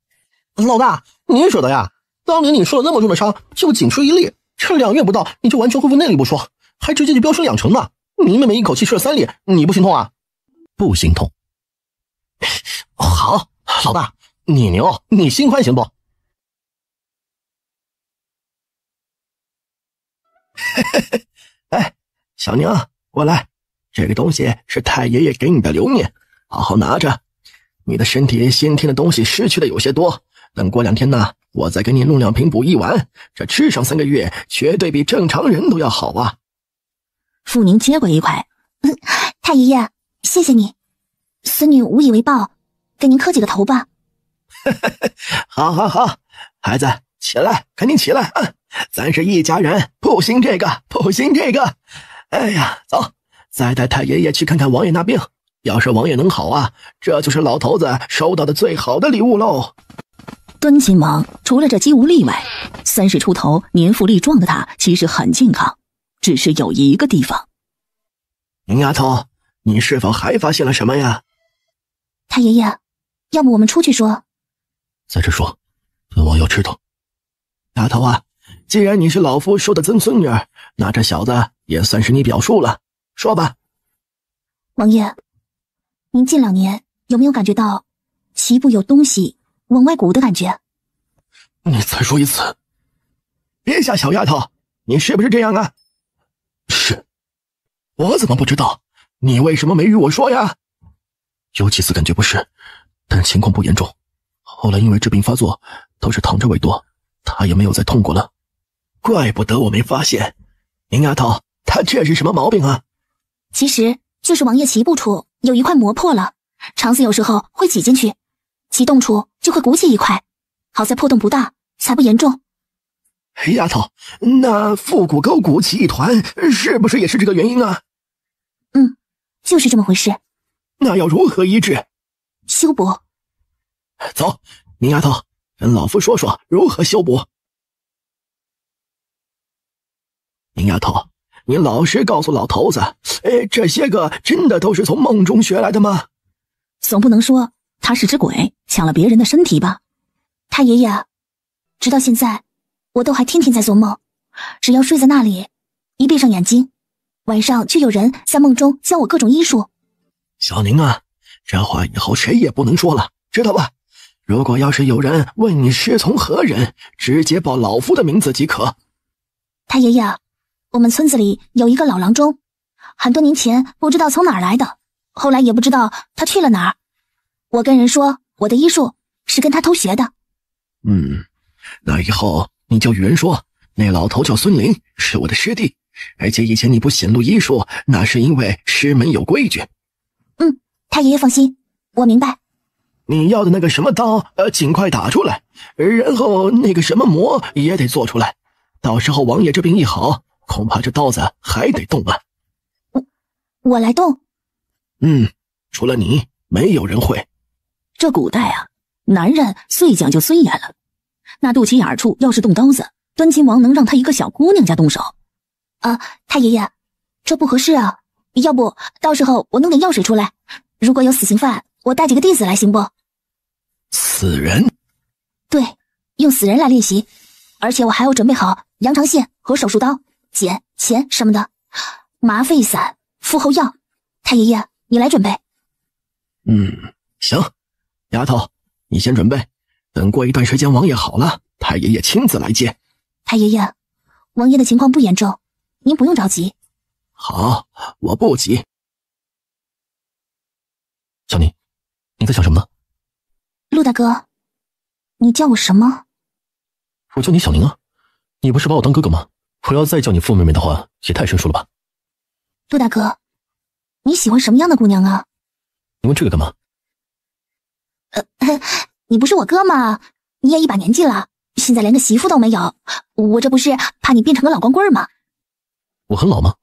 老大，你舍得呀？当年你受了那么重的伤，就仅吃一粒，这2月不到你就完全恢复内力不说，还直接就飙升2成呢。林妹妹一口气吃了3粒，你不心痛啊？不心痛。好，老大，你牛，你心宽行不？哎，小宁，过来，这个东西是太爷爷给你的留念，好好拿着。你的身体先天的东西失去的有些多，等过2天呢，我再给你弄2瓶补益丸，这吃上3个月，绝对比正常人都要好啊。傅宁接过一块，太爷爷，谢谢你，孙女无以为报，跟您磕几个头吧。好，孩子起来，赶紧起来啊！咱是一家人，不行这个。哎呀，走，再带太爷爷去看看王爷那病。要是王爷能好啊，这就是老头子收到的最好的礼物喽。敦亲王除了这肌无力外，30出头年富力壮的他其实很健康，只是有一个地方。宁丫头，你是否还发现了什么呀？太爷爷，要不我们出去说？在这说，本王要知道。丫头啊，既然你是老夫收的曾孙女，那这小子也算是你表叔了，说吧。王爷，您近2年有没有感觉到脐部有东西往外鼓的感觉？你再说一次。别吓小丫头，你是不是这样啊？是。我怎么不知道？你为什么没与我说呀？有几次感觉不适，但情况不严重。后来因为治病发作，都是躺着为多，他也没有再痛过了。怪不得我没发现。宁丫头，他这是什么毛病啊？其实就是王爷脐部处有一块磨破了，肠子有时候会挤进去，脐洞处就会鼓起一块，好在破洞不大，才不严重。丫头，那腹股沟鼓起一团，是不是也是这个原因啊？就是这么回事。那要如何医治？修补。走，宁丫头，跟老夫说说如何修补。宁丫头，你老实告诉老头子，这些个真的都是从梦中学来的吗？总不能说他是只鬼抢了别人的身体吧？太爷爷，直到现在我都还天天在做梦，只要睡在那里，一闭上眼睛，晚上就有人在梦中教我各种医术。小宁啊，这话以后谁也不能说了，知道吧？如果要是有人问你师从何人，直接报老夫的名字即可。太爷爷，我们村子里有一个老郎中，很多年前不知道从哪儿来的，后来也不知道他去了哪儿。我跟人说我的医术是跟他偷学的。那以后你就与人说，那老头叫孙林，是我的师弟，而且以前你不显露医术，那是因为师门有规矩。太爷爷放心，我明白。你要的那个什么刀，尽快打出来，然后那个什么魔也得做出来。到时候王爷这病一好，恐怕这刀子还得动啊。我来动？除了你，没有人会。这古代啊，男人最讲究尊严了。那肚脐眼处要是动刀子，端亲王能让他一个小姑娘家动手？太爷爷，这不合适啊。要不到时候我弄点药水出来，如果有死刑犯，我带几个弟子来行不？死人？对，用死人来练习，而且我还要准备好羊肠线和手术刀、剪、钳什么的，麻沸散、敷后药。太爷爷，你来准备。行，丫头，你先准备，等过一段时间王爷好了，太爷爷亲自来接。太爷爷，王爷的情况不严重，您不用着急。好，我不急。小宁，你在想什么呢？陆大哥，你叫我什么？我叫你小宁啊，你不是把我当哥哥吗？我要再叫你傅妹妹的话，也太生疏了吧。陆大哥，你喜欢什么样的姑娘啊？你问这个干嘛？你不是我哥吗？你也一把年纪了，现在连个媳妇都没有，我这不是怕你变成个老光棍吗？我很老吗？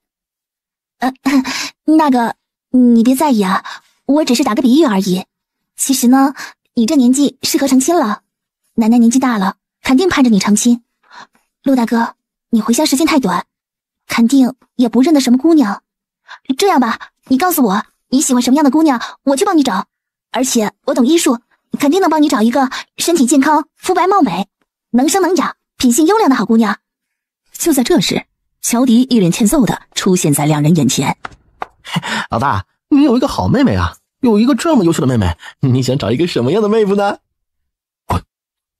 那个，你别在意啊，我只是打个比喻而已。其实呢，你这年纪适合成亲了，奶奶年纪大了，肯定盼着你成亲。陆大哥，你回乡时间太短，肯定也不认得什么姑娘。这样吧，你告诉我你喜欢什么样的姑娘，我去帮你找。而且我懂医术，肯定能帮你找一个身体健康、肤白貌美、能生能养、品性优良的好姑娘。就在这时，乔迪一脸欠揍的出现在两人眼前。老大，你有一个好妹妹啊，有一个这么优秀的妹妹，你想找一个什么样的妹夫呢？滚！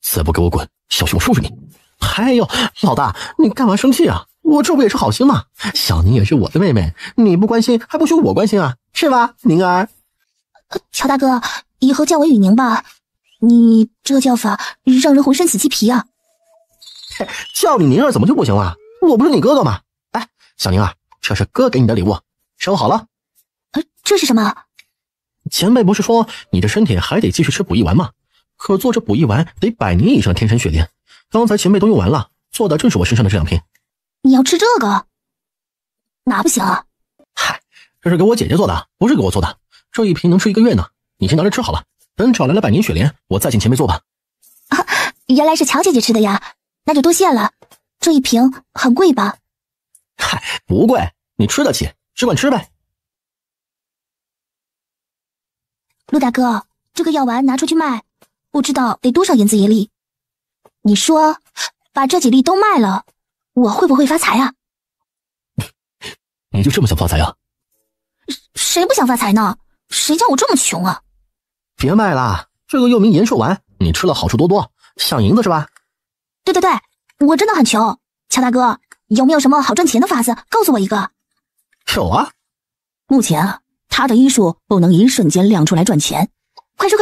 再不给我滚，小心我收拾你！哎呦，老大，你干嘛生气啊？我这不也是好心吗？小宁也是我的妹妹，你不关心还不许我关心啊，是吧，宁儿？乔大哥，以后叫我雨宁吧，你这叫法让人浑身起鸡皮啊！叫你宁儿怎么就不行了？我不是你哥哥吗？哎，小宁啊，这是哥给你的礼物，收好了。这是什么？前辈不是说你这身体还得继续吃补益丸吗？可做这补益丸得100年以上天神血炼，刚才前辈都用完了，做的正是我身上的这2瓶。你要吃这个？哪不行啊？嗨，这是给我姐姐做的，不是给我做的。这1瓶能吃1个月呢，你先拿着吃好了，等找来了100年血莲，我再请前辈做吧。原来是乔姐姐吃的呀，那就多谢了。这1瓶很贵吧？嗨，不贵，你吃得起，只管吃呗。陆大哥，这个药丸拿出去卖，不知道得多少银子一粒。你说，把这几粒都卖了，我会不会发财啊？你就这么想发财啊？谁不想发财呢？谁叫我这么穷啊？别卖了，这个又名延寿丸，你吃了好处多多，想银子是吧？对，我真的很穷。乔大哥，有没有什么好赚钱的法子？告诉我一个。有啊，目前啊，他的医术不能一瞬间亮出来赚钱。快说，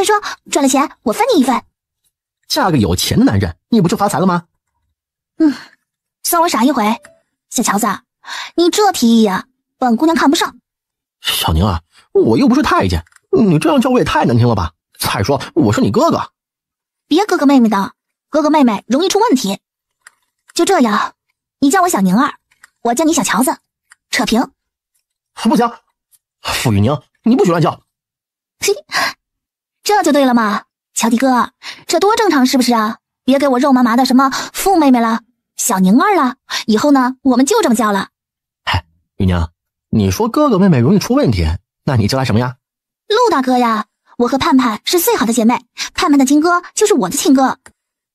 赚了钱我分你一份。嫁个有钱的男人，你不就发财了吗？算我傻一回。小乔子，你这提议啊，本姑娘看不上。小宁啊，我又不是太监，你这样叫我也太难听了吧？再说我是你哥哥。别哥哥妹妹的，哥哥妹妹容易出问题。就这样，你叫我小宁儿，我叫你小乔子，扯平。不行，傅玉宁，你不许乱叫。这就对了嘛，乔迪哥，这多正常是不是啊？别给我肉麻麻的什么傅妹妹了，小宁儿了，以后呢，我们就这么叫了。嗨，玉宁，你说哥哥妹妹容易出问题，那你叫他什么呀？陆大哥呀，我和盼盼是最好的姐妹，盼盼的亲哥就是我的亲哥。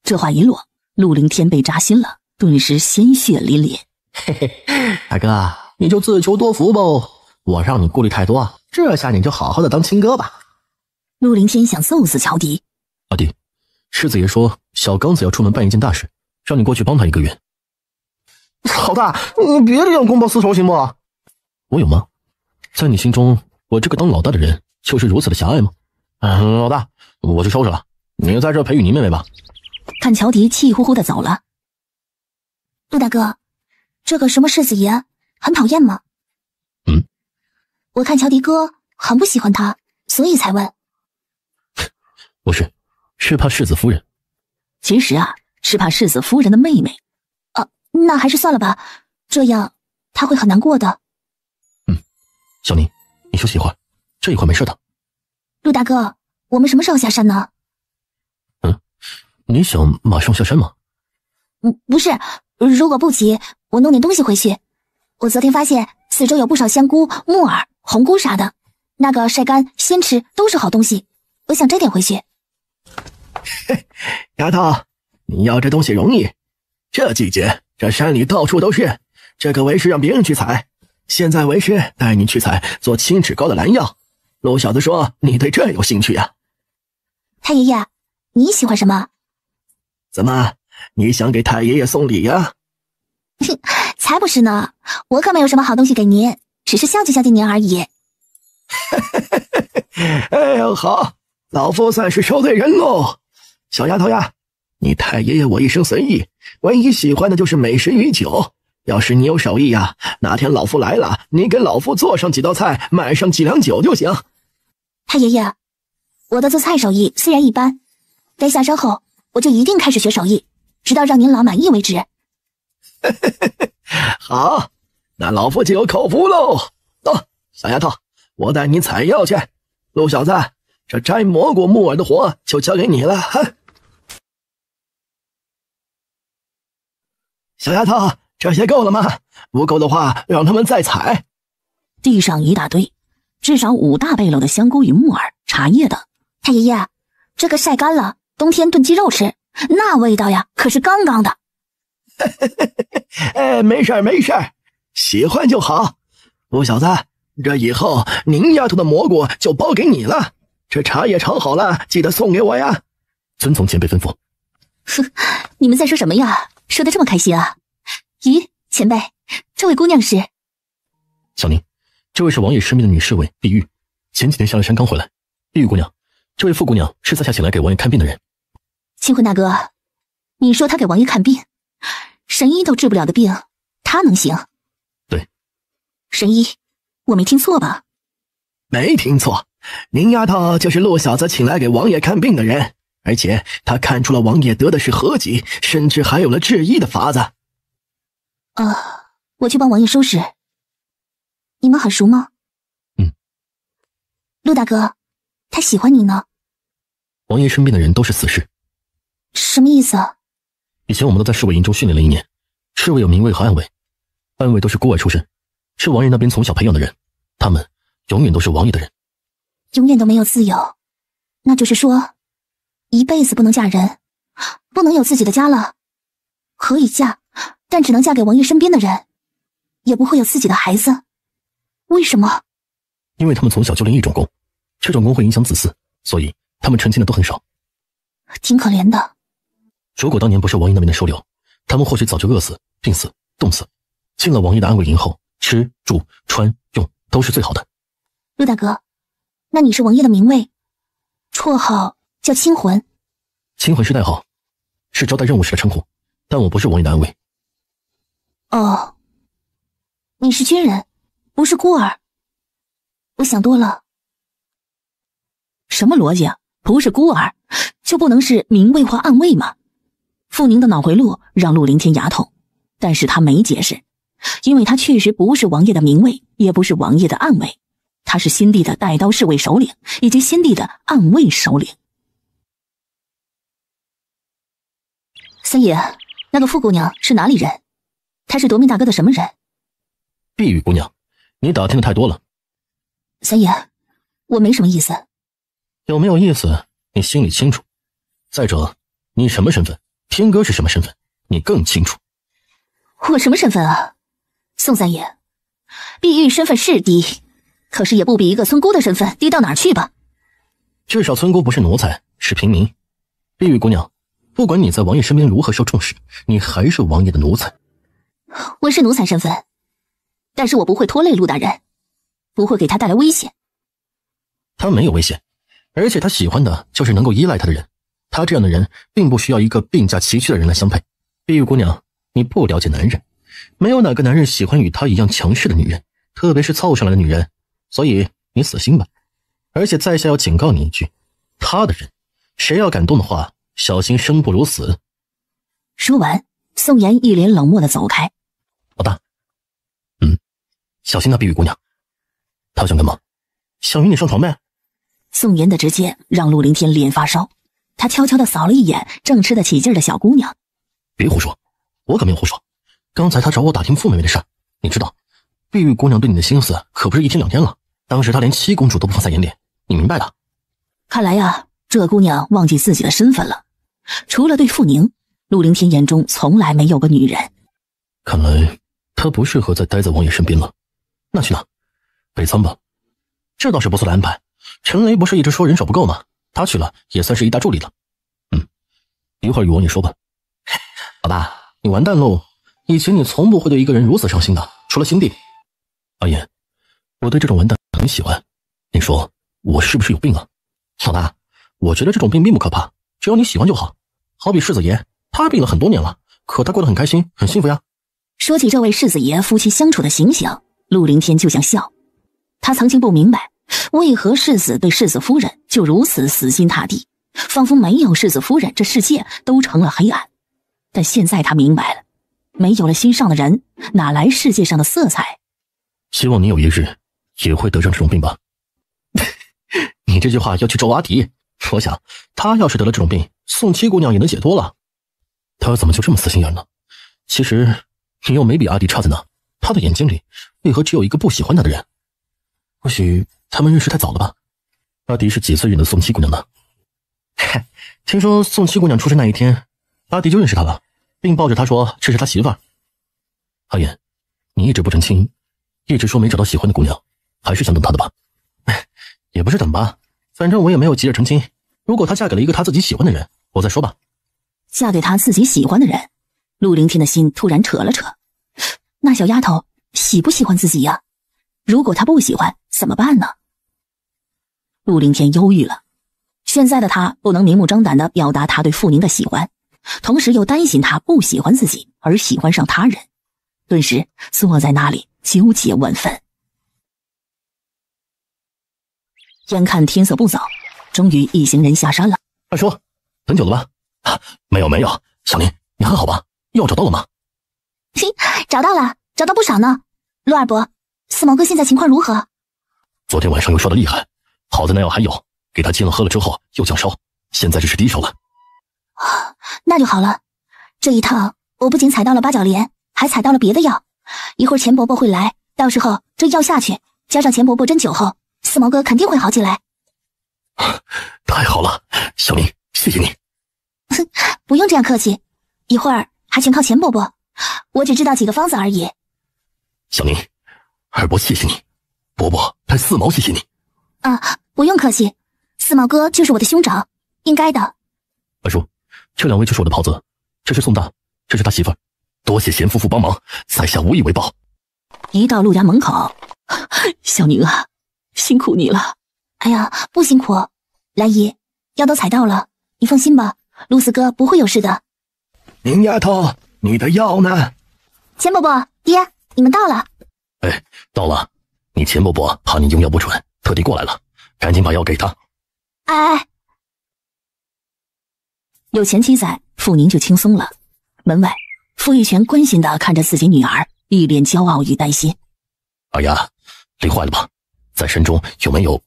这话一落，陆凌天被扎心了，顿时鲜血淋漓。嘿嘿，大哥，你就自求多福吧，我让你顾虑太多，这下你就好好的当亲哥吧。陆凌天想揍死乔迪。阿弟，世子爷说小刚子要出门办一件大事，让你过去帮他1个月。老大，你别这样公报私仇行不？我有吗？在你心中，我这个当老大的人就是如此的狭隘吗？老大，我去收拾了，你在这陪雨宁妹妹吧。看乔迪气呼呼的走了。陆大哥，这个什么世子爷很讨厌吗？我看乔迪哥很不喜欢他，所以才问。不是，是怕世子夫人。其实啊，是怕世子夫人的妹妹。那还是算了吧，这样他会很难过的。小宁，你休息一会儿，这一会儿没事的。陆大哥，我们什么时候下山呢？你想马上下山吗？不是，如果不急，我弄点东西回去。我昨天发现四周有不少香菇、木耳、红菇啥的，那个晒干鲜吃都是好东西，我想摘点回去。嘿，丫头，你要这东西容易，这季节这山里到处都是，这个为师让别人去采，现在为师带你去采做青齿膏的蓝药。陆小子说你对这有兴趣呀？太爷爷，你喜欢什么？怎么，你想给太爷爷送礼呀？才不是呢，我可没有什么好东西给您，只是孝敬您而已。哎呦，好，老夫算是收对人喽。小丫头呀，你太爷爷我一生随意，唯一喜欢的就是美食与酒。要是你有手艺呀，哪天老夫来了，你给老夫做上几道菜，买上几两酒就行。太爷爷，我的做菜手艺虽然一般，待下山后我就一定开始学手艺，直到让您老满意为止。好，那老夫就有口福喽。走，小丫头，我带你采药去。陆小子，这摘蘑菇木耳的活就交给你了。小丫头，这些够了吗？不够的话，让他们再采。地上一大堆，至少5大背篓的香菇与木耳、茶叶等。太爷爷，这个晒干了，冬天炖鸡肉吃，那味道呀，可是刚刚的。没事没事，喜欢就好。陆小子，这以后您丫头的蘑菇就包给你了。这茶叶炒好了，记得送给我呀。遵从前辈吩咐。哼，你们在说什么呀？说得这么开心啊？咦，前辈，这位姑娘是？小宁，这位是王爷身边的女侍卫碧玉，前几天下了山刚回来。碧玉姑娘，这位傅姑娘是在下请来给王爷看病的人。清魂大哥，你说她给王爷看病，神医都治不了的病，她能行？对。神医，我没听错吧？没听错，您丫头就是陆小子请来给王爷看病的人，而且她看出了王爷得的是合疾，甚至还有了治医的法子。我去帮王爷收拾。你们很熟吗？陆大哥，他喜欢你呢。王爷身边的人都是死士。什么意思啊？以前我们都在侍卫营中训练了1年，侍卫有明卫和暗卫，暗卫都是孤儿出身，是王爷那边从小培养的人，他们永远都是王爷的人。永远都没有自由，那就是说一辈子不能嫁人，不能有自己的家了。可以嫁，但只能嫁给王爷身边的人，也不会有自己的孩子。为什么？因为他们从小就练一种功，这种功会影响子嗣，所以他们成亲的都很少。挺可怜的。如果当年不是王爷那边的收留，他们或许早就饿死、病死、冻死。进了王爷的安慰营后，吃住穿用都是最好的。陆大哥，那你是王爷的明卫，绰号叫清魂。清魂是代号，是招待任务时的称呼，但我不是王爷的安慰。哦，你是军人，不是孤儿。我想多了。什么逻辑啊？不是孤儿就不能是明卫或暗卫吗？傅宁的脑回路让陆凌天牙痛，但是他没解释，因为他确实不是王爷的明卫，也不是王爷的暗卫，他是新地的带刀侍卫首领，以及新地的暗卫首领。三爷，那个傅姑娘是哪里人？她是夺命大哥的什么人？碧玉姑娘，你打听的太多了。三爷，我没什么意思。有没有意思你心里清楚，再者你什么身份，天哥是什么身份你更清楚。我什么身份啊？宋三爷，碧玉身份是低，可是也不比一个村姑的身份低到哪儿去吧。至少村姑不是奴才，是平民。碧玉姑娘，不管你在王爷身边如何受重视，你还是王爷的奴才。我是奴才身份，但是我不会拖累陆大人，不会给他带来危险。他没有危险，而且他喜欢的就是能够依赖他的人。他这样的人并不需要一个病驾齐驱的人来相配。碧玉姑娘，你不了解男人，没有哪个男人喜欢与他一样强势的女人，特别是凑上来的女人，所以你死心吧。而且在下要警告你一句，他的人谁要敢动的话，小心生不如死。说完，宋岩一脸冷漠地走开。老大，小心那碧玉姑娘，她想干嘛？想与你上床呗。宋岩的直接让陆凌天脸发烧，他悄悄地扫了一眼正吃得起劲的小姑娘。别胡说，我可没有胡说。刚才他找我打听傅妹妹的事，你知道，碧玉姑娘对你的心思可不是1天2天了。当时她连7公主都不放在眼里，你明白的。看来呀，这姑娘忘记自己的身份了。除了对傅宁，陆凌天眼中从来没有个女人。看来她不适合再待在王爷身边了。那去哪？北仓吧。这倒是不错的安排。陈雷不是一直说人手不够吗？他去了也算是一大助力了。一会儿与王爷说吧。老大，你完蛋喽！以前你从不会对一个人如此上心的，除了新弟。阿言，我对这种完蛋很喜欢。你说我是不是有病啊？老大，我觉得这种病并不可怕，只要你喜欢就好。好比世子爷，他病了很多年了，可他过得很开心，很幸福呀。说起这位世子爷夫妻相处的形象，陆凌天就想笑。他曾经不明白，为何世子对世子夫人就如此死心塌地，仿佛没有世子夫人，这世界都成了黑暗。但现在他明白了，没有了心上的人，哪来世界上的色彩？希望你有一日也会得上这种病吧。你这句话要去咒阿迪，我想他要是得了这种病，宋七姑娘也能解脱了。他怎么就这么死心眼呢？其实你又没比阿迪差在哪，他的眼睛里为何只有一个不喜欢他的人？或许他们认识太早了吧。阿迪是几岁认的宋七姑娘呢？听说宋七姑娘出生那一天，阿迪就认识她了，并抱着她说这是他媳妇儿。阿言，你一直不成亲，一直说没找到喜欢的姑娘，还是想等她的吧？也不是等吧，反正我也没有急着成亲。如果她嫁给了一个她自己喜欢的人，我再说吧。嫁给她自己喜欢的人，陆凌天的心突然扯了扯。那小丫头喜不喜欢自己呀？如果她不喜欢，怎么办呢？陆凌天忧郁了。现在的他不能明目张胆地表达他对傅宁的喜欢，同时又担心他不喜欢自己而喜欢上他人，顿时坐在那里纠结万分。眼看天色不早，终于一行人下山了。二叔，很久了吧？没有，小林，你还好吧？药找到了吗？找到了，找到不少呢。陆二伯，四毛哥现在情况如何？昨天晚上又烧得厉害，好在那药还有，给他煎了喝了之后又降烧，现在只是低烧了。那就好了。这一趟我不仅采到了八角莲，还采到了别的药。一会儿钱伯伯会来，到时候这药下去，加上钱伯伯针灸后，四毛哥肯定会好起来。太好了，小林，谢谢你。不用这样客气，一会儿还全靠钱伯伯，我只知道几个方子而已。小林，二伯谢谢你，伯伯派四毛谢谢你。不用客气，四毛哥就是我的兄长，应该的。二叔，这两位就是我的袍子，这是宋大，这是他媳妇儿，多谢贤夫妇帮忙，在下无以为报。一到陆家门口，小宁啊，辛苦你了。哎呀，不辛苦，兰姨，药都采到了，你放心吧，陆四哥不会有事的。宁丫头，你的药呢？钱伯伯，爹，你们到了。哎，到了，你钱伯伯怕你用药不准，特地过来了，赶紧把药给他。哎，有前妻在，傅宁就轻松了。门外，傅玉泉关心地看着自己女儿，一脸骄傲与担心。二丫，累坏了吧？在山中有没有？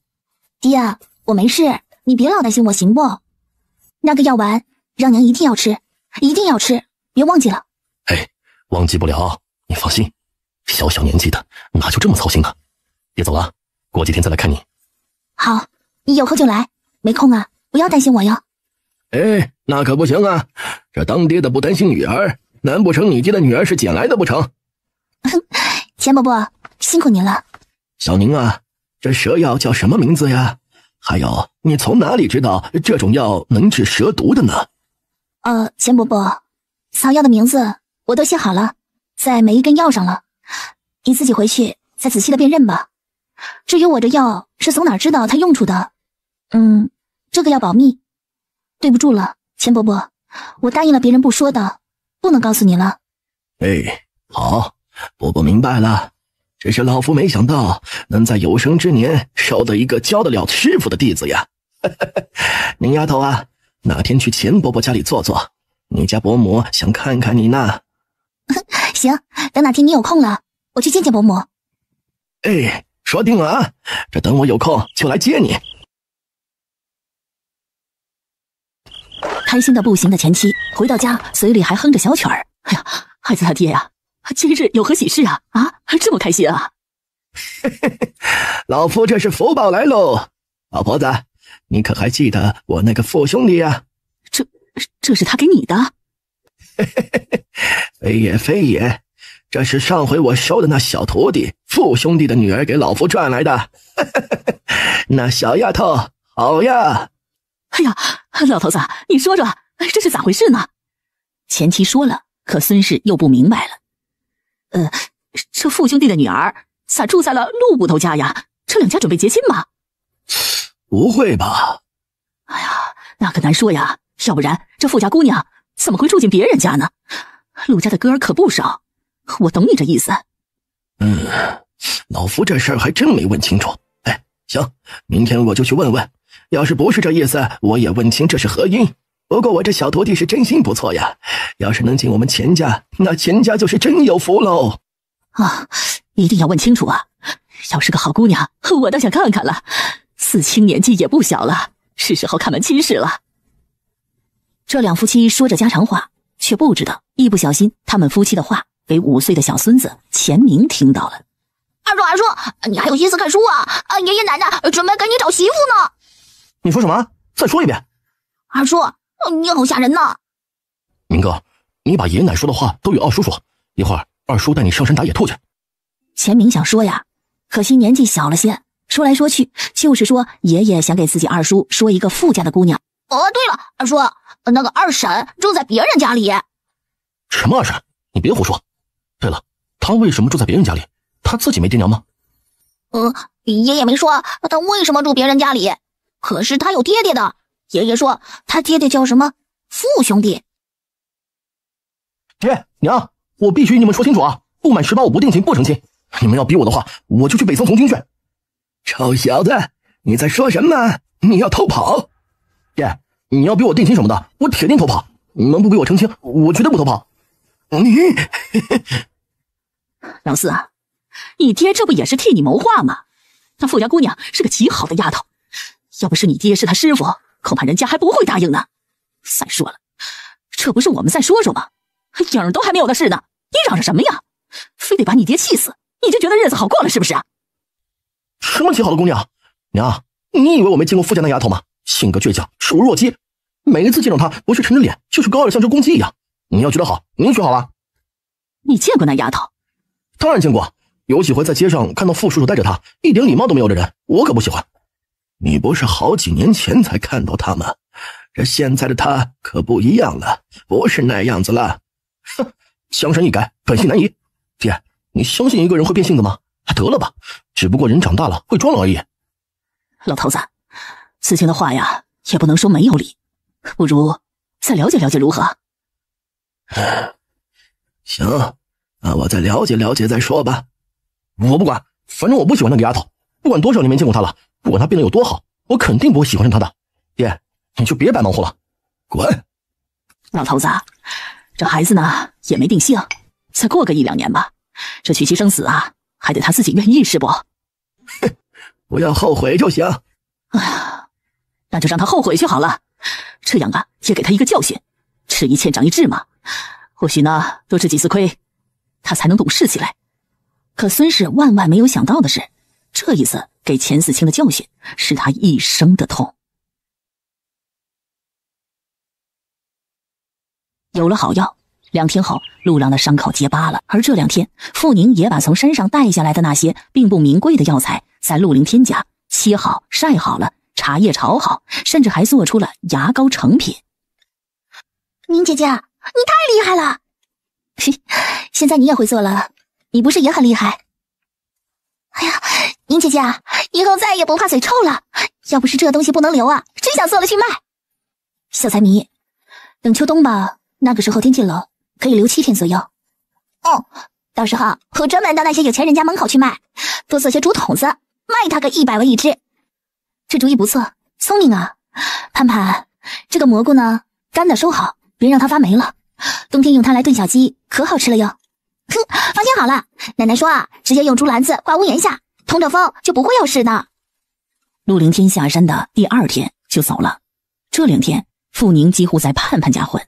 爹，我没事，你别老担心我行不？那个药丸让娘一定要吃，一定要吃，别忘记了。哎，忘记不了，你放心。小小年纪的哪就这么操心呢？别走了，过几天再来看你。好，你有空就来，没空啊，不要担心我哟。哎，那可不行啊！这当爹的不担心女儿，难不成你爹的女儿是捡来的不成？钱伯伯，辛苦您了。小宁啊，这蛇药叫什么名字呀？还有，你从哪里知道这种药能治蛇毒的呢？钱伯伯，草药的名字我都写好了，在每一根药上了，你自己回去再仔细的辨认吧。至于我这药是从哪儿知道它用处的，这个要保密。对不住了，钱伯伯，我答应了别人不说的，不能告诉你了。哎，好，伯伯明白了。只是老夫没想到能在有生之年收到一个教得了师傅的弟子呀。宁丫头啊，哪天去钱伯伯家里坐坐，你家伯母想看看你呢。行，等哪天你有空了，我去见见伯母。哎，说定了啊，这等我有空就来接你。开心的不行的前妻回到家，嘴里还哼着小曲儿。哎呀，孩子他爹呀，今日有何喜事啊？这么开心啊！老夫这是福报来喽。老婆子，你可还记得我那个父兄弟呀？这是他给你的？非也非也，这是上回我收的那小徒弟父兄弟的女儿给老夫赚来的。那小丫头好呀。哎呀，老头子，你说说，这是咋回事呢？前妻说了，可孙氏又不明白了。这父兄弟的女儿咋住在了陆捕头家呀？这两家准备结亲吗？不会吧？哎呀，那可难说呀，要不然这富家姑娘怎么会住进别人家呢？陆家的哥儿可不少，我懂你这意思。老夫这事儿还真没问清楚。哎，行，明天我就去问问，要是不是这意思，我也问清这是何因。不过我这小徒弟是真心不错呀，要是能进我们钱家，那钱家就是真有福喽。啊，一定要问清楚啊！要是个好姑娘，我倒想看看了。四清年纪也不小了，是时候看门亲事了。这两夫妻说着家常话，却不知道一不小心他们夫妻的话给5岁的小孙子钱明听到了。二叔，你还有心思看书啊？爷爷奶奶准备给你找媳妇呢。你说什么？再说一遍。二叔，你好吓人呐！明哥，你把爷爷奶说的话都与二叔说，一会儿二叔带你上山打野兔去。钱明想说呀，可惜年纪小了些，说来说去就是说爷爷想给自己二叔说一个富家的姑娘。哦，对了，二叔，那个二婶住在别人家里。什么二婶？你别胡说。对了，她为什么住在别人家里？她自己没爹娘吗？爷爷没说他为什么住别人家里，可是他有爹爹的。爷爷说他爹爹叫什么父兄弟。爹娘，我必须与你们说清楚啊！不满18我不定亲不成亲，你们要逼我的话，我就去北宋从军去。臭小子，你在说什么？你要偷跑？爹，你要逼我定亲什么的，我铁定偷跑。你们不逼我成亲，我绝对不偷跑。你老四啊，你爹这不也是替你谋划吗？那富家姑娘是个极好的丫头，要不是你爹是他师傅，恐怕人家还不会答应呢。再说了，这不是我们再说说吗？影儿都还没有的事呢，你嚷嚷什么呀？非得把你爹气死，你就觉得日子好过了是不是？什么极好的姑娘？娘，你以为我没见过富家那丫头吗？性格倔强，手如弱鸡，每一次见到她，不是沉着脸，就是高傲的像只公鸡一样。你要觉得好，你学好了。你见过那丫头？当然见过，有几回在街上看到傅叔叔带着她，一点礼貌都没有的人，我可不喜欢。你不是好几年前才看到她吗？这现在的她可不一样了，不是那样子了。哼，江山易改，本性难移。爹，你相信一个人会变性的吗？得了吧，只不过人长大了会装了而已。老头子，此情的话呀，也不能说没有理，不如再了解了解如何？行，那我再了解了解再说吧。我不管，反正我不喜欢那个丫头，不管多少年没见过她了，不管她变得有多好，我肯定不会喜欢上她的。爹，你就别白忙活了，滚！老头子，这孩子呢也没定性，再过个1、2年吧。这娶妻生死啊，还得他自己愿意是不？哼，不要后悔就行。哎呀，那就让他后悔去好了。这样啊，也给他一个教训，吃一堑长一智嘛。或许呢，多吃几次亏，他才能懂事起来。可孙氏万万没有想到的是，这一次给钱四清的教训，是他一生的痛。有了好药，2天后，陆郎的伤口结疤了。而这2天，傅宁也把从山上带下来的那些并不名贵的药材，在陆凌天家切好、晒好了，茶叶炒好，甚至还做出了牙膏成品。宁姐姐，你太厉害了！现在你也会做了，你不是也很厉害？哎呀，宁姐姐，以后再也不怕嘴臭了。要不是这东西不能留啊，真想做了去卖。小财迷，等秋冬吧。那个时候天气冷，可以留7天左右。哦，到时候我专门到那些有钱人家门口去卖，多做些竹筒子，卖它个100文1只。这主意不错，聪明啊！盼盼，这个蘑菇呢，干的收好，别让它发霉了。冬天用它来炖小鸡，可好吃了哟。哼，放心好了，奶奶说啊，直接用竹篮子挂屋檐下，通着风就不会有事的。陆凌天下山的第2天就走了。这2天，傅宁几乎在盼盼家混。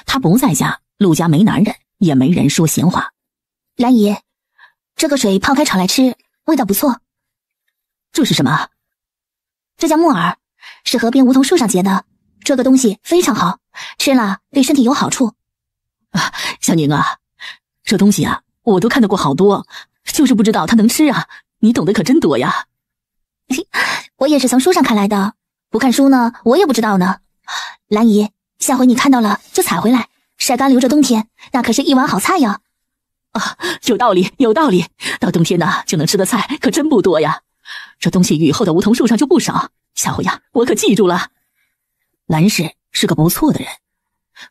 他不在家，陆家没男人，也没人说闲话。兰姨，这个水泡开炒来吃，味道不错。这是什么？这叫木耳，是河边梧桐树上结的。这个东西非常好，吃了对身体有好处。啊，小宁啊，这东西啊，我都看到过好多，就是不知道它能吃啊。你懂得可真多呀。我也是从书上看来的，不看书呢，我也不知道呢。兰姨，下回你看到了就采回来，晒干留着冬天，那可是一碗好菜呀。啊，有道理，有道理。到冬天呢，就能吃的菜可真不多呀。这东西雨后的梧桐树上就不少，下回呀，我可记住了。兰氏是个不错的人，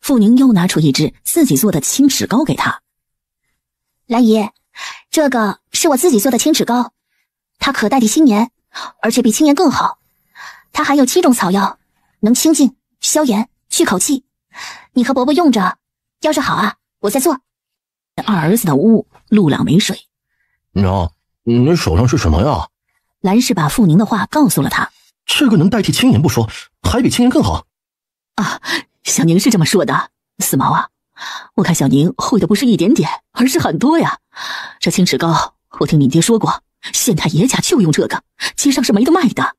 傅宁又拿出一支自己做的青齿膏给他。兰姨，这个是我自己做的青齿膏，它可代替青盐，而且比青盐更好。它含有7种草药，能清静、消炎、去口气。你和伯伯用着，要是好啊，我再做。二儿子的屋，陆朗没水。娘，你手上是什么呀？兰氏把傅宁的话告诉了他。这个能代替青岩不说，还比青岩更好。啊，小宁是这么说的。四毛啊，我看小宁会的不是一点点，而是很多呀。这青齿膏，我听你爹说过，县太爷家就用这个，街上是没得卖的。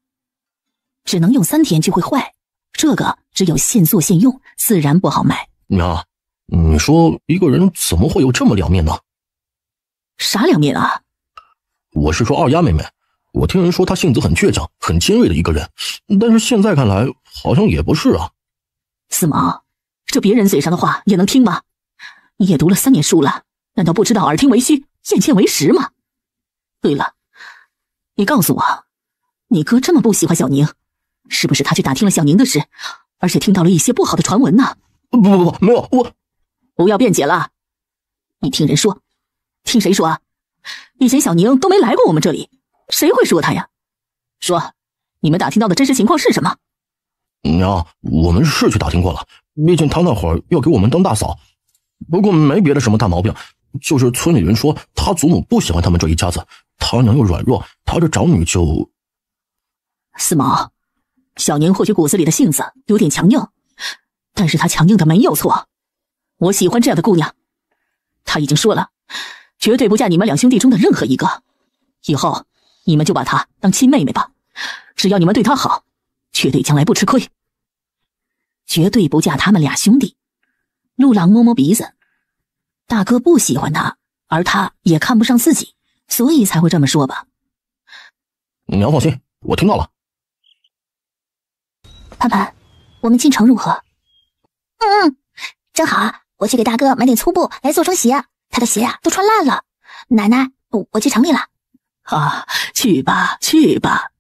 只能用3天就会坏，这个只有现做现用，自然不好卖。娘，你说一个人怎么会有这么两面呢？啥两面啊？我是说二丫妹妹，我听人说她性子很倔强，很尖锐的一个人，但是现在看来好像也不是啊。四毛，这别人嘴上的话也能听吗？你也读了3年书了，难道不知道耳听为虚，眼见为实吗？对了，你告诉我，你哥这么不喜欢小宁，是不是他去打听了小宁的事，而且听到了一些不好的传闻呢？不，没有，我不要辩解了。你听人说，听谁说啊？以前小宁都没来过我们这里，谁会说他呀？说，你们打听到的真实情况是什么？娘，我们是去打听过了，毕竟他那会儿要给我们当大嫂，不过没别的什么大毛病，就是村里人说他祖母不喜欢他们这一家子，他娘又软弱，他这长女就……四毛，小宁或许骨子里的性子有点强硬，但是他强硬的没有错。我喜欢这样的姑娘，他已经说了，绝对不嫁你们2兄弟中的任何一个。以后你们就把她当亲妹妹吧，只要你们对她好，绝对将来不吃亏。绝对不嫁他们2兄弟。陆朗摸摸鼻子，大哥不喜欢他，而他也看不上自己，所以才会这么说吧。娘放心，我听到了。盼盼，我们进城如何？正好啊，我去给大哥买点粗布来做双鞋，他的鞋啊都穿烂了。奶奶，我去城里了。啊，去吧去吧，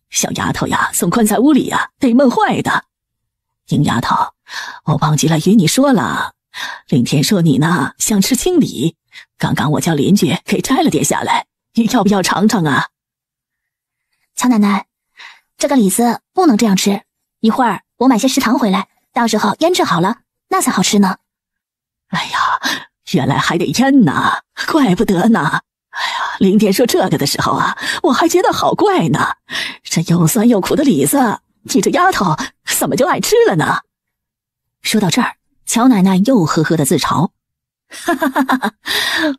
小丫头呀，送宽在屋里呀，得闷坏的。英丫头，我忘记了与你说了，林天说你呢想吃青梨，刚刚我叫邻居给摘了点下来，你要不要尝尝啊？乔奶奶，这个李子不能这样吃，一会儿我买些食糖回来，到时候腌制好了，那才好吃呢。哎呀，原来还得腌呢，怪不得呢。哎呀，林天说这个的时候啊，我还觉得好怪呢。这又酸又苦的李子，你这丫头怎么就爱吃了呢？说到这儿，乔奶奶又呵呵的自嘲。哈哈哈哈，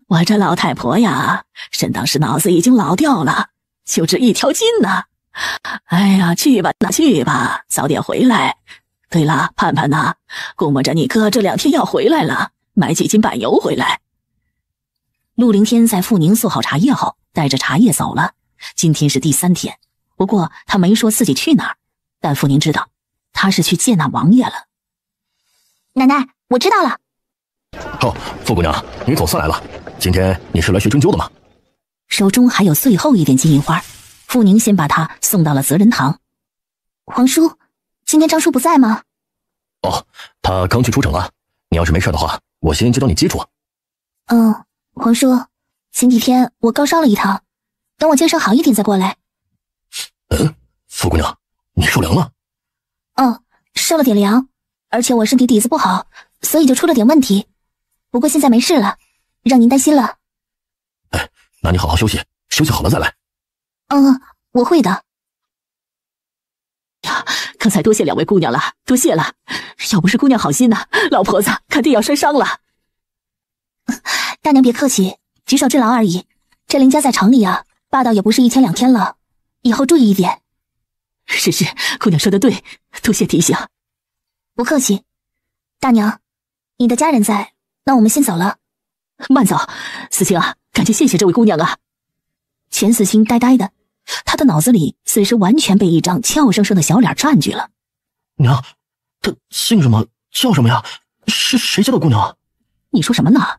我这老太婆呀，甚当是脑子已经老掉了，就值1条筋呢。哎呀，去吧去吧，早点回来。对了，盼盼呐，估摸着你哥这2天要回来了，买几斤板油回来。陆凌天在傅宁做好茶叶后，带着茶叶走了。今天是第3天，不过他没说自己去哪儿，但傅宁知道他是去见那王爷了。奶奶，我知道了。哦，傅姑娘，你总算来了。今天你是来学针灸的吗？手中还有最后一点金银花，傅宁先把他送到了泽仁堂。皇叔，今天张叔不在吗？哦，他刚去出诊了。你要是没事的话，我先接到你基础。皇叔，前几天我高烧了一趟，等我精神好一点再过来。傅姑娘，你受凉了？受了点凉，而且我身体底子不好，所以就出了点问题。不过现在没事了，让您担心了。哎，那你好好休息，休息好了再来。我会的。呀，刚才多谢2位姑娘了，多谢了。要不是姑娘好心呢，老婆子肯定要摔伤了。大娘别客气，举手之劳而已。这林家在城里啊，霸道也不是1天2天了，以后注意一点。是，姑娘说的对，多谢提醒。不客气。大娘，你的家人在，那我们先走了。慢走，思清啊，感谢这位姑娘啊。钱思清呆呆的，他的脑子里此时完全被一张俏生生的小脸占据了。娘，他姓什么叫什么呀？是谁家的姑娘啊？你说什么呢？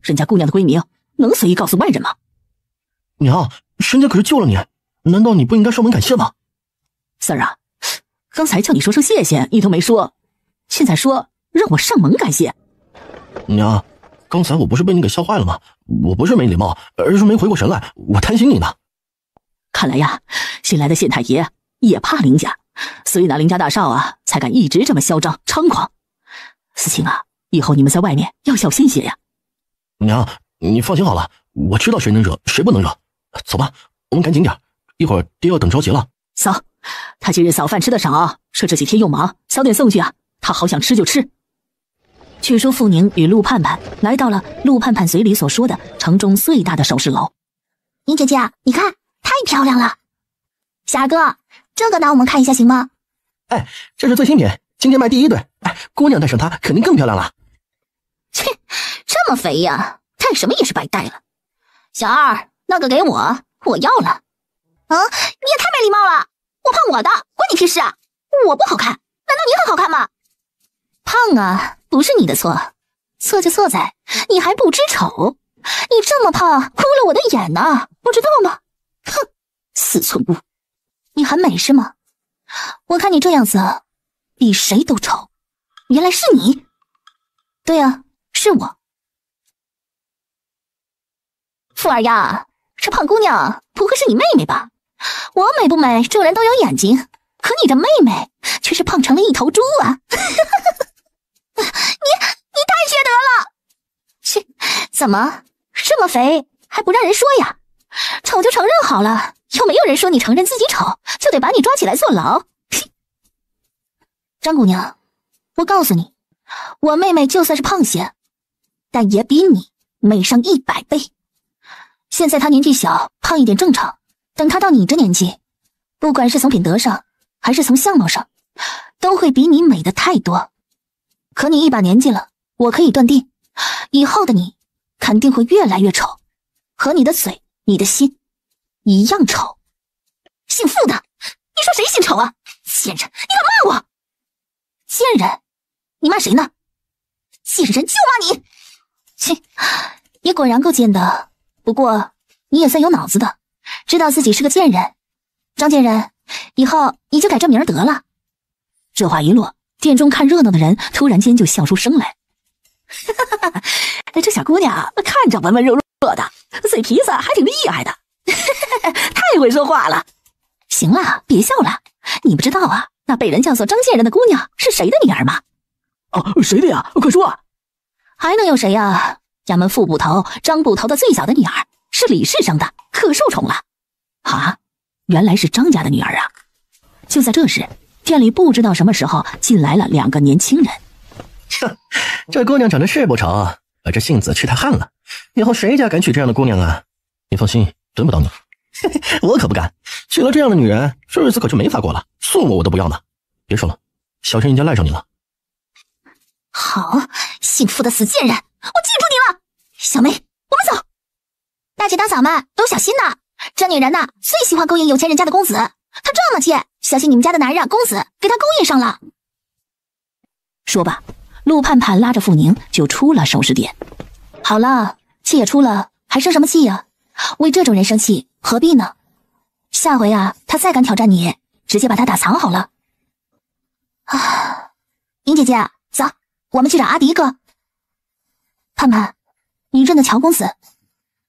人家姑娘的闺名能随意告诉外人吗？娘，人家可是救了你，难道你不应该上门感谢吗？三儿啊，刚才叫你说声谢谢你都没说，现在说让我上门感谢。娘，刚才我不是被你给笑坏了吗？我不是没礼貌，而是没回过神来，我担心你呢。看来呀，新来的县太爷也怕林家，所以那林家大少啊，才敢一直这么嚣张猖狂。思清啊，以后你们在外面要小心些呀。娘，你放心好了，我知道谁能惹，谁不能惹。走吧，我们赶紧点，一会儿爹要等着急了。嫂，他今日早饭吃的少，说这几天又忙，早点送去啊，他好想吃就吃。却说傅宁与陆盼盼来到了陆盼盼嘴里所说的城中最大的首饰楼。宁姐姐，你看，太漂亮了。小二哥，这个拿我们看一下行吗？哎，这是最新品，今天卖第1对。哎，姑娘戴上它肯定更漂亮了。切，这么肥呀，戴什么也是白戴了。小二，那个给我，我要了。啊，你也太没礼貌了！我胖我的，关你屁事啊！我不好看，难道你很好看吗？胖啊，不是你的错，错就错在你还不知丑。你这么胖，污了我的眼呢，不知道吗？哼，死寸姑，你很美是吗？我看你这样子，比谁都丑。原来是你。对啊，是我。傅二丫，这胖姑娘不会是你妹妹吧？我美不美，众人都有眼睛，可你这妹妹却是胖成了一头猪啊！你太缺德了！切，怎么这么肥还不让人说呀？丑就承认好了，又没有人说你承认自己丑就得把你抓起来坐牢。张姑娘，我告诉你，我妹妹就算是胖些，但也比你美上100倍。现在她年纪小，胖一点正常，等她到你这年纪，不管是从品德上还是从相貌上，都会比你美的太多。可你一把年纪了，我可以断定，以后的你肯定会越来越丑，和你的嘴、你的心一样丑。姓傅的，你说谁心丑啊？贱人，你敢骂我？贱人？你骂谁呢？贱人就骂你！切，你果然够贱的，不过你也算有脑子的，知道自己是个贱人。张贱人，以后你就改这名儿得了。这话一落，店中看热闹的人突然间就笑出声来。这小姑娘看着文文弱弱的，嘴皮子还挺厉害的，太会说话了。行了，别笑了，你不知道啊，那被人叫做张贱人的姑娘是谁的女儿吗？哦，谁的呀？快说！还能有谁呀？衙门副捕头张捕头的最小的女儿，是李氏生的，可受宠了。啊，原来是张家的女儿啊！就在这时，店里不知道什么时候进来了2个年轻人。哼，这姑娘长得是不丑，可这性子却太悍了，以后谁家敢娶这样的姑娘啊？你放心，轮不到你。我可不敢，娶了这样的女人，这日子可就没法过了，送我都不要呢。别说了，小陈人家赖上你了。好，姓傅的死贱人，我记住你了。小梅，我们走。大姐大嫂们都小心呐，这女人呐最喜欢勾引有钱人家的公子，她这么贱，小心你们家的男人公子给她勾引上了。说罢，陆盼盼拉着傅宁就出了首饰店。好了，气也出了，还生什么气呀？为这种人生气，何必呢？下回啊，他再敢挑战你，直接把他打藏好了。啊，宁姐姐，走，我们去找阿迪哥。盼盼，你认得乔公子？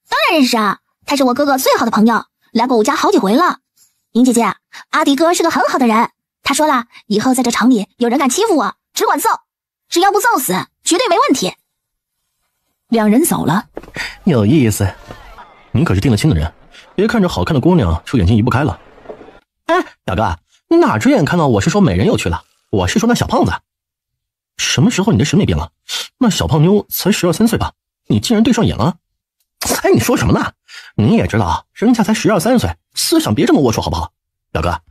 当然认识啊，他是我哥哥最好的朋友，来过我家好几回了。宁姐姐，阿迪哥是个很好的人，他说了，以后在这厂里有人敢欺负我，只管揍，只要不揍死，绝对没问题。2人走了。有意思。您可是定了亲的人，别看着好看的姑娘就眼睛移不开了。哎，表哥，你哪只眼看到我是说美人有趣了？我是说那小胖子。什么时候你的审美变了？那小胖妞才12、13岁吧，你竟然对上眼了？哎，你说什么呢？你也知道，人家才12、13岁，思想别这么龌龊好不好？表哥，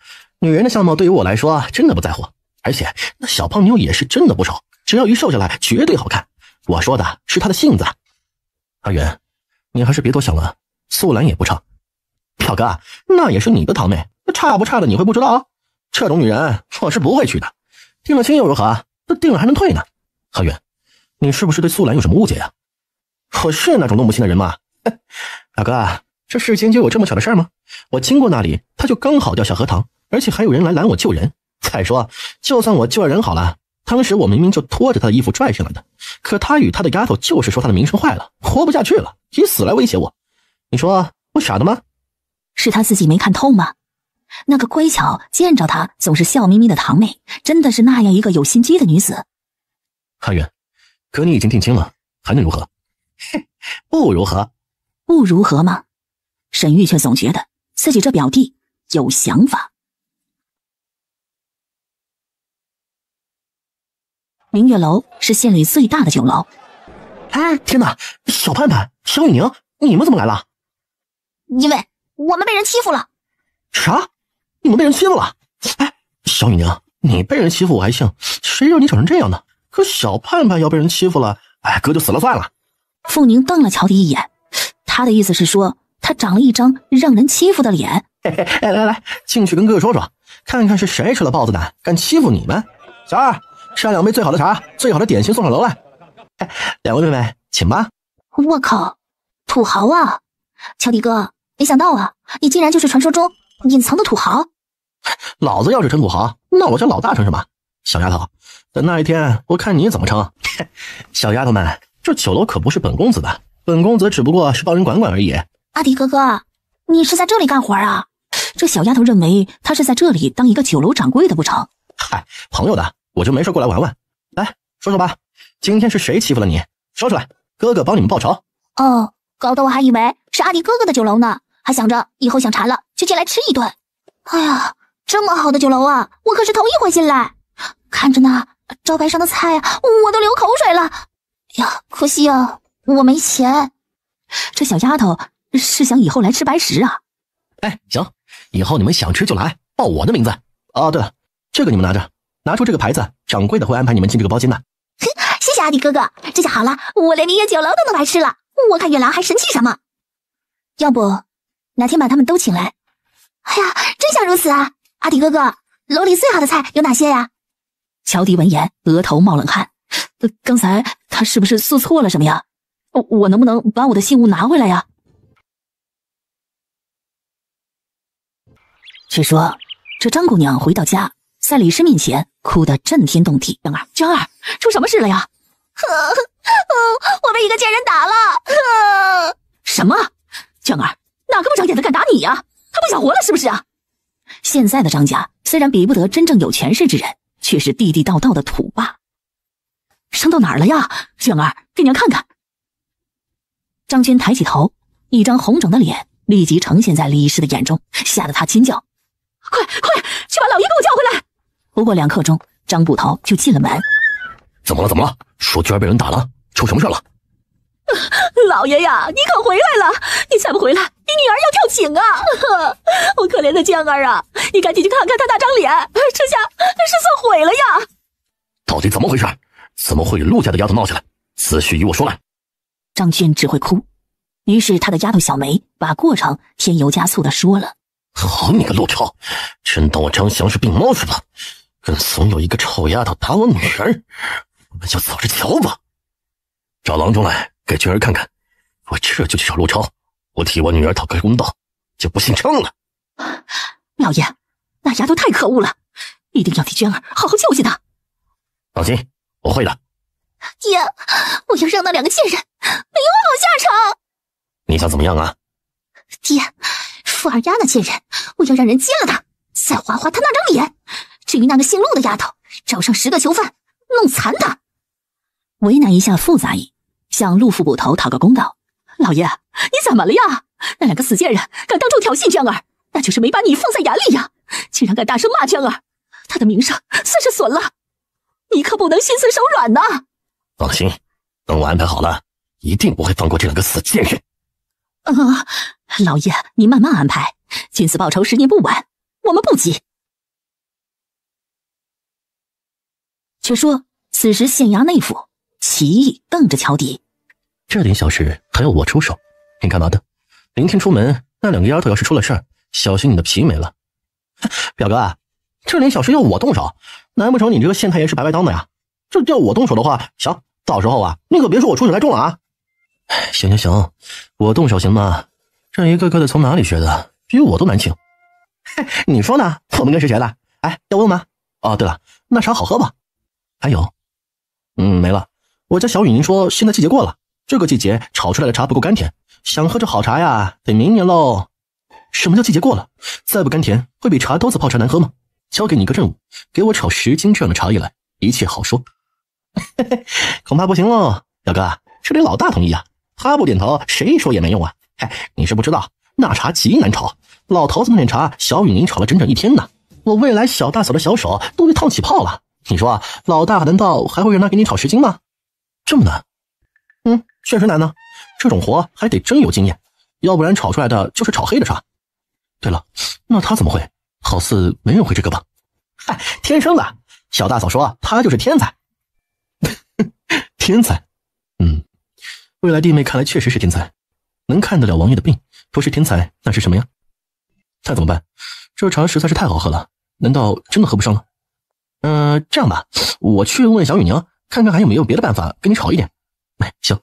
女人的相貌对于我来说真的不在乎，而且那小胖妞也是真的不丑，只要一瘦下来绝对好看。我说的是她的性子。阿远，你还是别多想了，素兰也不差。表哥，那也是你的堂妹，差不差的你会不知道？这种女人我是不会娶的，定了亲又如何？定了还能退呢？阿远，你是不是对素兰有什么误解呀？我是那种动不心的人吗？表哥，这世间就有这么巧的事吗？我经过那里，他就刚好掉下荷塘，而且还有人来拦我救人。再说，就算我救了人好了，当时我明明就拖着他的衣服拽上来的，可他与他的丫头就是说他的名声坏了，活不下去了，以死来威胁我。你说我傻的吗？是他自己没看透吗？那个乖巧见着他总是笑眯眯的堂妹，真的是那样一个有心机的女子。汉远，可你已经定亲了，还能如何？不如何？不如何吗？沈玉却总觉得自己这表弟有想法。明月楼是县里最大的酒楼。哎，天哪！小盼盼、小雨宁，你们怎么来了？因为我们被人欺负了。啥？你们被人欺负了？哎，小雨宁，你被人欺负我还行，谁让你长成这样呢？可小盼盼要被人欺负了，哎，哥就死了算了。傅宁瞪了乔迪一眼，他的意思是说他长了一张让人欺负的脸。来，进去跟哥哥说说，看看是谁吃了豹子胆，敢欺负你们。小二，上2杯最好的茶，最好的点心送上楼来。2位妹妹，请吧。我靠，土豪啊！乔迪哥，没想到啊，你竟然就是传说中隐藏的土豪。老子要是成土豪，那我叫老大成什么？小丫头，等那一天我看你怎么成。小丫头们，这酒楼可不是本公子的，本公子只不过是帮人管管而已。阿迪哥哥，你是在这里干活啊？这小丫头认为他是在这里当一个酒楼掌柜的不成？嗨，朋友的，我就没事过来玩玩。来说说吧，今天是谁欺负了你？说出来，哥哥帮你们报仇。哦，搞得我还以为是阿迪哥哥的酒楼呢，还想着以后想馋了就进来吃一顿。哎呀，这么好的酒楼啊，我可是头一回进来。看着那招牌上的菜啊，我都流口水了。呀，可惜啊，我没钱。这小丫头是想以后来吃白食啊？哎，行，以后你们想吃就来，报我的名字。哦，对了，这个你们拿着，拿出这个牌子，掌柜的会安排你们进这个包间的。谢谢阿迪哥哥，这下好了，我连明月酒楼都能来吃了。我看月郎还神气什么？要不哪天把他们都请来？哎呀，真想如此啊！阿迪哥哥，楼里最好的菜有哪些呀？乔迪闻言额头冒冷汗，刚才他是不是做错了什么呀？我能不能把我的信物拿回来呀？据说这张姑娘回到家，在李氏面前哭得震天动地。江儿，出什么事了呀？我被一个贱人打了。什么？江儿，哪个不长眼的敢打你呀？他不想活了是不是啊？现在的张家虽然比不得真正有权势之人，却是地地道道的土霸。伤到哪儿了呀？江儿，给娘看看。张娟抬起头，一张红肿的脸立即呈现在李氏的眼中，吓得他惊叫：快去把老爷给我叫回来！不过2刻钟，张捕头就进了门。怎么了？说娟儿被人打了，出什么事了？老爷呀，你可回来了！你再不回来，你女儿要跳井啊！我可怜的江儿啊，你赶紧去看看她那张脸，这下是算毁了呀！到底怎么回事？怎么会与陆家的丫头闹起来？仔细与我说来。张娟只会哭，于是她的丫头小梅把过程添油加醋的说了。好你个陆超，真当我张翔是病猫是吧？跟怂有一个臭丫头打我女儿，我们就走着瞧吧。找郎中来给娟儿看看，我这就去找陆超，我替我女儿讨个公道，就不姓张了。老爷，那丫头太可恶了，一定要替娟儿好好教训她。放心，我会的。爹，我要让那2个贱人没有好下场。你想怎么样啊？爹，傅二丫那贱人，我要让人揭了她，再划划她那张脸。至于那个姓陆的丫头，找上10个囚犯，弄残她。为难一下傅杂役，向陆副捕头讨个公道。老爷，你怎么了呀？那2个死贱人敢当众挑衅娟儿，那就是没把你放在眼里呀！竟然敢大声骂娟儿，她的名声算是损了，你可不能心慈手软呐！放心，等我安排好了，一定不会放过这2个死贱人。老爷，您慢慢安排，君子报仇10年不晚，我们不急。却说此时县衙内府，齐毅瞪着乔迪：这点小事还要我出手？你干嘛的？明天出门，那2个丫头要是出了事儿，小心你的皮没了。表哥啊，这点小事要我动手，难不成你这个县太爷是白白当的呀？这要我动手的话，行，到时候啊，你可别说我出手太重了啊。行，我动手行吗？这一个个的从哪里学的，比我都难请。你说呢？我们跟谁学的？哎，要问吗？哦，对了，那茶好喝吧？还有？没了。我家小雨您说现在季节过了，这个季节炒出来的茶不够甘甜，想喝这好茶呀，得明年喽。什么叫季节过了？再不甘甜，会比茶兜子泡茶难喝吗？交给你一个任务，给我炒10斤这样的茶叶来，一切好说。恐怕不行喽，表哥，这得老大同意啊，他不点头，谁说也没用啊。你是不知道，那茶极难炒，老头子那点茶，小雨宁炒了整整1天呢。我未来小大嫂的小手都被烫起泡了。你说老大难道还会让他给你炒10斤吗？这么难？确实难呢。这种活还得真有经验，要不然炒出来的就是炒黑的茶。对了，那他怎么会？好似没人会这个吧？天生的。小大嫂说他就是天才。天才？未来弟妹看来确实是天才，能看得了王爷的病，不是天才那是什么呀？那怎么办？这茶实在是太好喝了，难道真的喝不上了？这样吧，我去问问小雨宁，看看还有没有别的办法给你炒一点。行，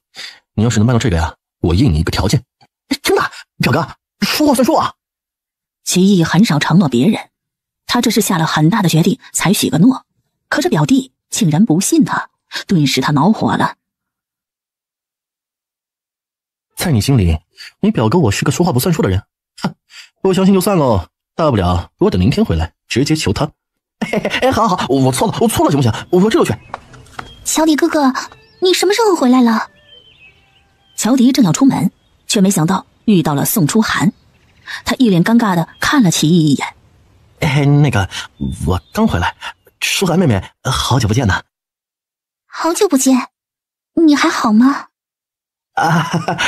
你要是能办到这个呀，我应你一个条件。真的，表哥，说话算数啊。齐毅很少承诺别人，他这是下了很大的决定才许个诺，可这表弟竟然不信他，顿时他恼火了。在你心里，你表哥我是个说话不算数的人？不相信就算了，大不了我等明天回来直接求他。好，我错了行不行？我这就去。乔迪哥哥，你什么时候回来了？乔迪正要出门，却没想到遇到了宋初寒。他一脸尴尬的看了齐毅一眼。那个，我刚回来。初寒妹妹，好久不见呢。好久不见，你还好吗？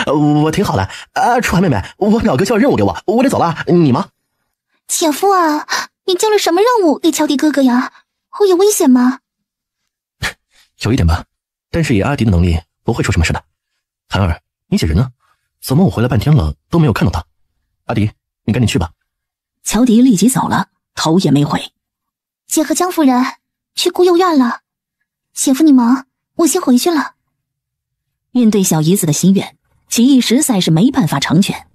我挺好的。初寒妹妹，我表哥交了任务给我得走了，你忙。姐夫啊，你交了什么任务给乔迪哥哥呀？会有危险吗？有一点吧，但是以阿迪的能力不会出什么事的。寒儿，你姐人呢？怎么我回来半天了都没有看到她？阿迪，你赶紧去吧。乔迪立即走了，头也没回。姐和江夫人去孤幼院了，姐夫你忙，我先回去了。面对小姨子的心愿，齐毅实在是没办法成全。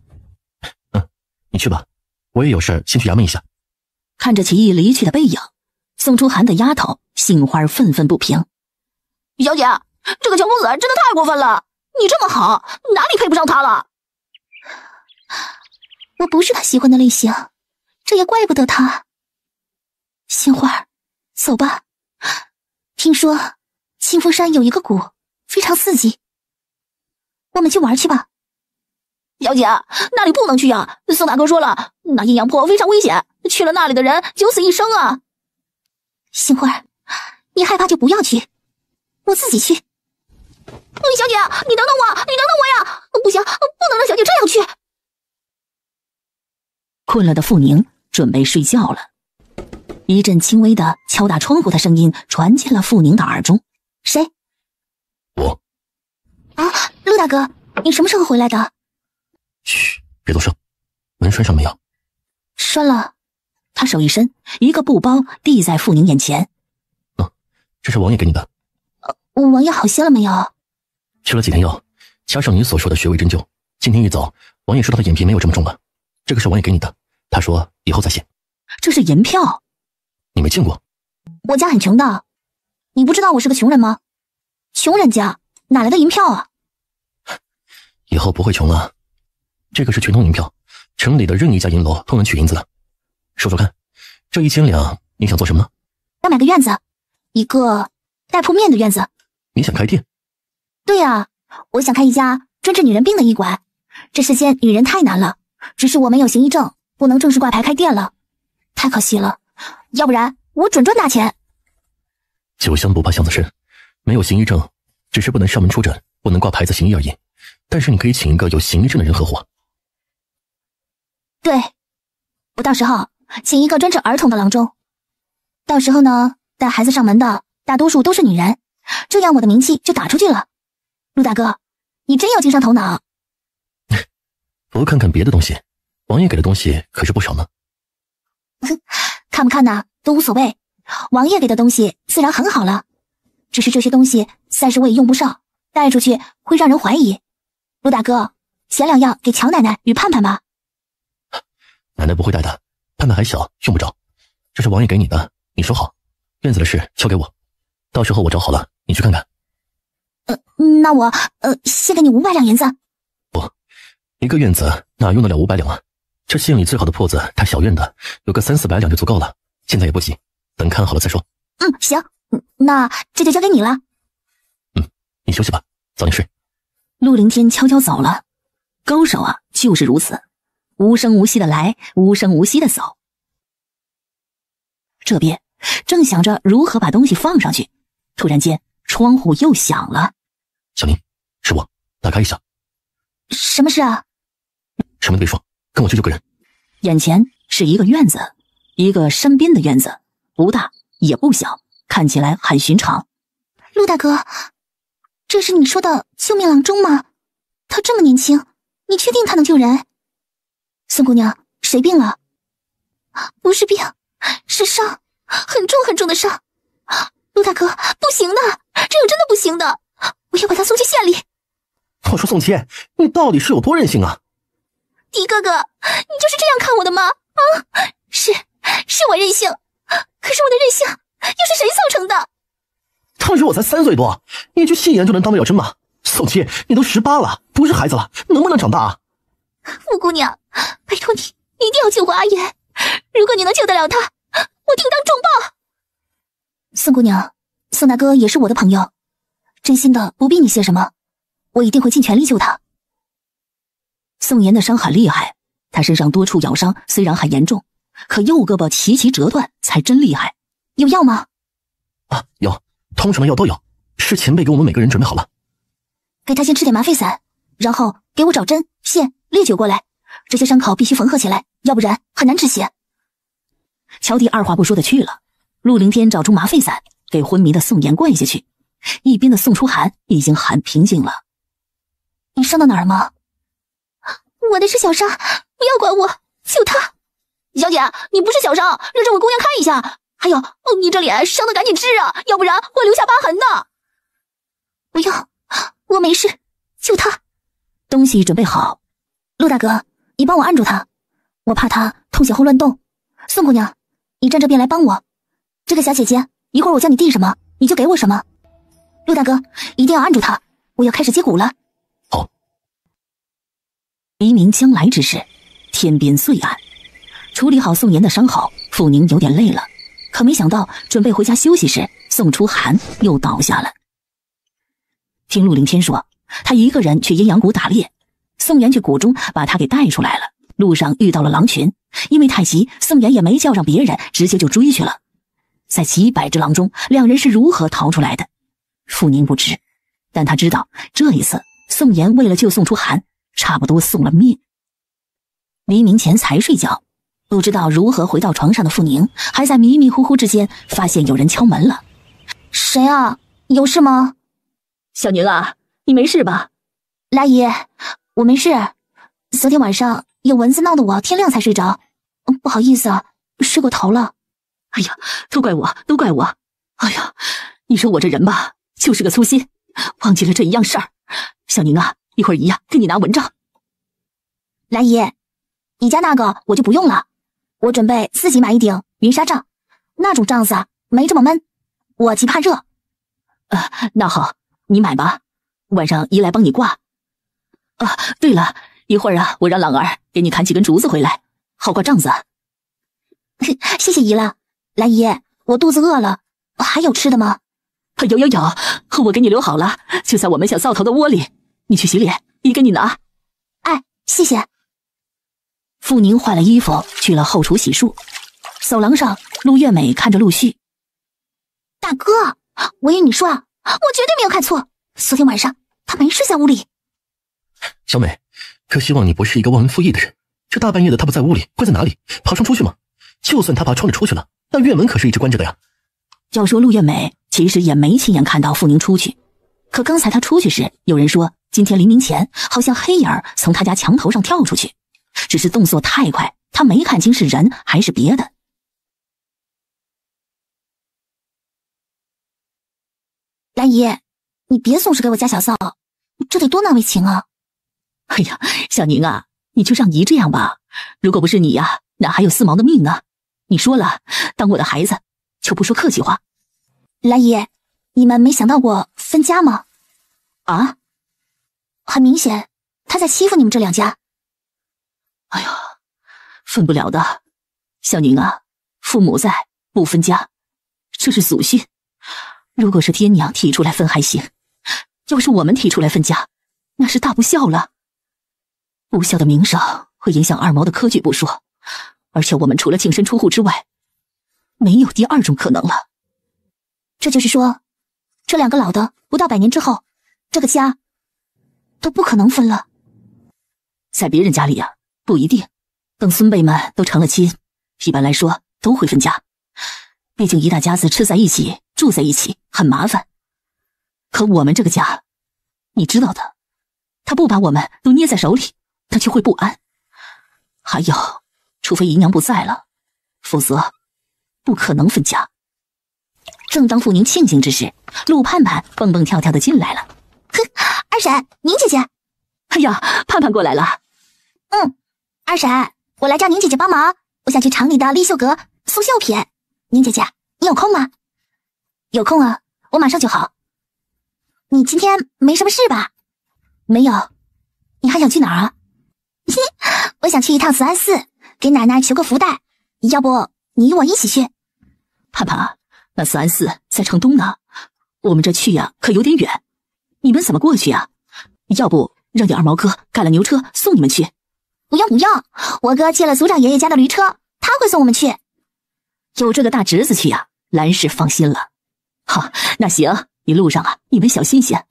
你去吧，我也有事先去衙门一下。看着齐毅离去的背影，宋初寒的丫头杏花愤愤不平。小姐，这个乔公子真的太过分了，你这么好，哪里配不上他了？我不是他喜欢的类型，这也怪不得他。杏花，走吧。听说清风山有一个谷，非常刺激，我们去玩去吧。小姐，那里不能去呀！宋大哥说了，那阴阳坡非常危险，去了那里的人九死一生啊！杏花，你害怕就不要去，我自己去。小姐，你等等我呀！不行，不能让小姐这样去。困了的傅宁准备睡觉了，一阵轻微的敲打窗户的声音传进了傅宁的耳中。谁？我。陆大哥，你什么时候回来的？嘘，别作声。门栓上没有？栓了。他手一伸，一个布包递在傅宁眼前。这是王爷给你的。王爷好些了没有？吃了几天药，加上你所说的穴位针灸，今天一早，王爷说他的眼皮没有这么重了。这个是王爷给你的，他说以后再谢。这是银票。你没见过？我家很穷的，你不知道我是个穷人吗？穷人家哪来的银票啊？以后不会穷了。这个是全通银票，城里的任意一家银楼都能取银子的。说说看，这1000两你想做什么呢？要买个院子，一个带铺面的院子。你想开店？对啊，我想开一家专治女人病的医馆。这世间女人太难了，只是我没有行医证，不能正式挂牌开店了，太可惜了。要不然我准赚大钱。酒香不怕巷子深，没有行医证，只是不能上门出诊，不能挂牌子行医而已。但是你可以请一个有行医证的人合伙。对，我到时候请一个专治儿童的郎中。到时候呢，带孩子上门的大多数都是女人，这样我的名气就打出去了。陆大哥，你真有经商头脑。不看看别的东西，王爷给的东西可是不少呢。看不看呢都无所谓，王爷给的东西自然很好了，只是这些东西暂时我也用不上，带出去会让人怀疑。陆大哥，钱2样给乔奶奶与盼盼吧。奶奶不会带的，盼盼还小，用不着。这是王爷给你的，你收好。院子的事交给我，到时候我找好了，你去看看。那我先给你500两银子。不，一个院子哪用得了500两啊？这县里最好的铺子，它小院的，有个300-400两就足够了。现在也不急，等看好了再说。行，那这就交给你了。你休息吧，早点睡。陆凌天悄悄走了。高手啊，就是如此，无声无息的来，无声无息的走。这边正想着如何把东西放上去，突然间窗户又响了。小宁，是我，打开一下。什么事啊？什么都别说，跟我去救个人。眼前是一个院子，一个山边的院子，不大也不小，看起来很寻常。陆大哥，这是你说的救命郎中吗？他这么年轻，你确定他能救人？宋姑娘，谁病了？不是病，是伤，很重很重的伤。陆大哥，不行的，这样真的不行的，我要把他送去县里。我说宋七，你到底是有多任性啊？狄哥哥，你就是这样看我的吗？是我任性，可是我的任性又是谁造成的？当时我才3岁多，你一句戏言就能当得了真吗？宋七，你都18了，不是孩子了，能不能长大啊？傅姑娘，拜托你一定要救活阿言，如果你能救得了他，我定当重报。宋姑娘，宋大哥也是我的朋友，真心的不必你谢什么，我一定会尽全力救他。宋妍的伤很厉害，他身上多处咬伤虽然很严重，可右胳膊齐齐折断才真厉害。有药吗？有，通常的药都有，是前辈给我们每个人准备好了。给他先吃点麻沸散，然后给我找针、线、烈酒过来，这些伤口必须缝合起来，要不然很难止血。乔迪二话不说的去了。陆凌天找出麻沸散，给昏迷的宋妍灌下去。一边的宋初寒已经很平静了。你伤到哪儿了吗？我的是小伤，不要管我，救他。小姐，你不是小伤，让这位姑娘看一下。还有，你这脸伤的赶紧治啊，要不然会留下疤痕的。不用，我没事，救他。东西准备好。陆大哥，你帮我按住他，我怕他痛血后乱动。宋姑娘，你站这边来帮我。这个小姐姐，一会儿我叫你递什么，你就给我什么。陆大哥，一定要按住他，我要开始接骨了。好。黎明将来之时，天边岁暗。处理好宋妍的伤口，傅宁有点累了，可没想到准备回家休息时，宋初寒又倒下了。听陆凌天说，他一个人去阴阳谷打猎，宋妍去谷中把他给带出来了。路上遇到了狼群，因为太急，宋妍也没叫上别人，直接就追去了。在几百只狼中，两人是如何逃出来的？傅宁不知，但他知道这一次宋妍为了救宋初寒，差不多送了命。黎明前才睡觉，不知道如何回到床上的傅宁，还在迷迷糊糊之间发现有人敲门了。谁啊？有事吗？小宁啊，你没事吧？来爷，我没事。昨天晚上有蚊子闹得我天亮才睡着，不好意思啊，睡过头了。哎呀，都怪我，都怪我。哎呀，你说我这人吧，就是个粗心，忘记了这一样事儿。小宁啊，一会儿姨呀给你拿蚊帐。来爷，你家那个我就不用了，我准备自己买一顶云纱帐，那种帐子啊没这么闷，我极怕热。那好，你买吧，晚上姨来帮你挂。对了，一会儿啊，我让朗儿给你砍几根竹子回来，好挂帐子。谢谢姨了。来爷，我肚子饿了，还有吃的吗？有，我给你留好了，就在我们小灶头的窝里。你去洗脸，姨给你拿。哎，谢谢。傅宁换了衣服，去了后厨洗漱。走廊上，陆月美看着陆续。大哥，我与你说啊，我绝对没有看错，昨天晚上他没睡在屋里。小美，可希望你不是一个忘恩负义的人。这大半夜的他不在屋里，会在哪里？爬窗出去吗？就算他爬窗子出去了，那院门可是一直关着的呀。要说陆月美其实也没亲眼看到傅宁出去，可刚才他出去时，有人说今天黎明前好像黑影从他家墙头上跳出去，只是动作太快，他没看清是人还是别的。兰姨，你别总是给我加小灶，这得多难为情啊。哎呀，小宁啊，你就让姨这样吧，如果不是你呀，哪还有4毛的命呢？你说了，当我的孩子就不说客气话。兰姨，你们没想到过分家吗？啊？很明显，他在欺负你们这两家。哎呀，分不了的，小宁啊，父母在，不分家，这是祖训。如果是爹娘提出来分还行，要是我们提出来分家，那是大不孝了。不孝的名声会影响二毛的科举不说，而且我们除了净身出户之外，没有第二种可能了。这就是说，这两个老的不到100年之后，这个家都不可能分了。在别人家里呀，不一定。等孙辈们都成了亲，一般来说都会分家。毕竟一大家子吃在一起，住在一起很麻烦。可我们这个家，你知道的，他不把我们都捏在手里，他就会不安。还有，除非姨娘不在了，否则不可能分家。正当傅宁庆幸之时，陆盼盼蹦蹦跳跳的进来了。哼，二婶，宁姐姐。哎呀，盼盼过来了。二婶，我来叫宁姐姐帮忙，我想去厂里的丽秀阁送绣品。宁姐姐，你有空吗？有空啊，我马上就好。你今天没什么事吧？没有。你还想去哪儿啊？我想去一趟慈安寺，给奶奶求个福袋。要不你我一起去？盼盼啊，那慈安寺在城东呢，我们这去呀可有点远，你们怎么过去啊？要不让你二毛哥赶了牛车送你们去？不用，我哥借了族长爷爷家的驴车，他会送我们去。有这个大侄子去呀，兰氏放心了。好，那行，一路上啊，你们小心些。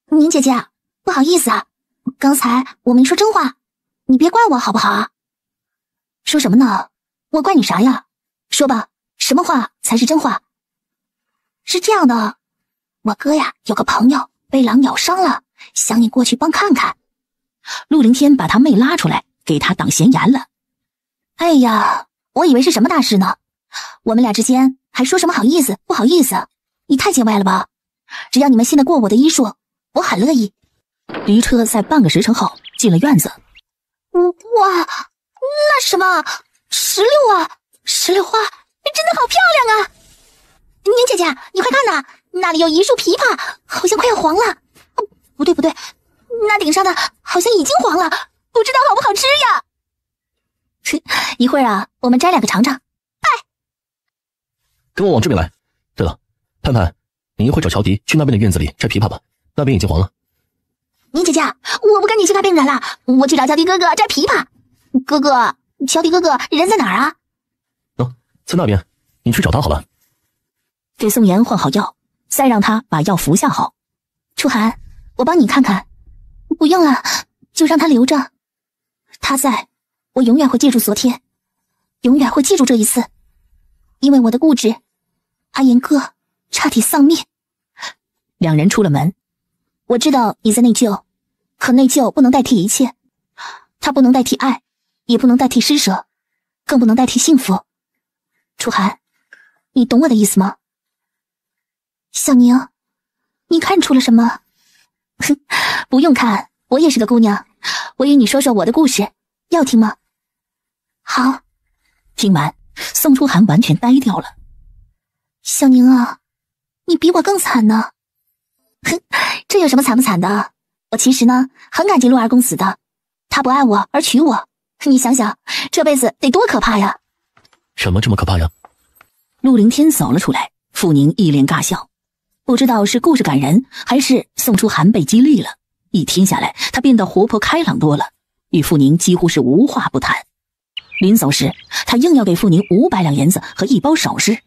宁姐姐，不好意思啊，刚才我没说真话，你别怪我好不好啊？说什么呢？我怪你啥呀？说吧，什么话才是真话？是这样的，我哥呀有个朋友被狼咬伤了，想你过去帮看看。陆凌天把他妹拉出来，给他挡闲言了。哎呀，我以为是什么大事呢，我们俩之间还说什么好意思不好意思，你太见外了吧？只要你们信得过我的医术，我很乐意。驴车在半个时辰后进了院子。哇，那什么石榴啊，石榴花真的好漂亮啊！宁姐姐，你快看呐，那里有一树枇杷，好像快要黄了。不对，那顶上的好像已经黄了，不知道好不好吃呀。一会儿啊，我们摘2个尝尝。跟我往这边来。对了，盼盼，你一会儿找乔迪去那边的院子里摘枇杷吧，那边已经黄了。宁姐姐，我不跟你去那边摘了，我去找乔迪哥哥摘枇杷。哥哥，乔迪哥哥人在哪儿啊？在那边，你去找他好了。给宋妍换好药，再让他把药服下好。楚寒，我帮你看看。不用了，就让他留着。他在，我永远会记住昨天，永远会记住这一次。因为我的固执，阿言哥差点丧命。2人出了门。我知道你在内疚，可内疚不能代替一切，它不能代替爱，也不能代替施舍，更不能代替幸福。楚寒，你懂我的意思吗？小宁，你看出了什么？不用看，我也是个姑娘。我与你说说我的故事，要听吗？好。听完，宋初寒完全呆掉了。小宁啊，你比我更惨呢。这有什么惨不惨的？我其实呢，很感激陆二公子的，他不爱我而娶我，你想想，这辈子得多可怕呀！什么这么可怕呀？陆凌天走了出来，傅宁一脸尬笑，不知道是故事感人，还是宋初寒被激励了。一听下来，他变得活泼开朗多了，与傅宁几乎是无话不谈。临走时，他硬要给傅宁500两银子和1包首饰。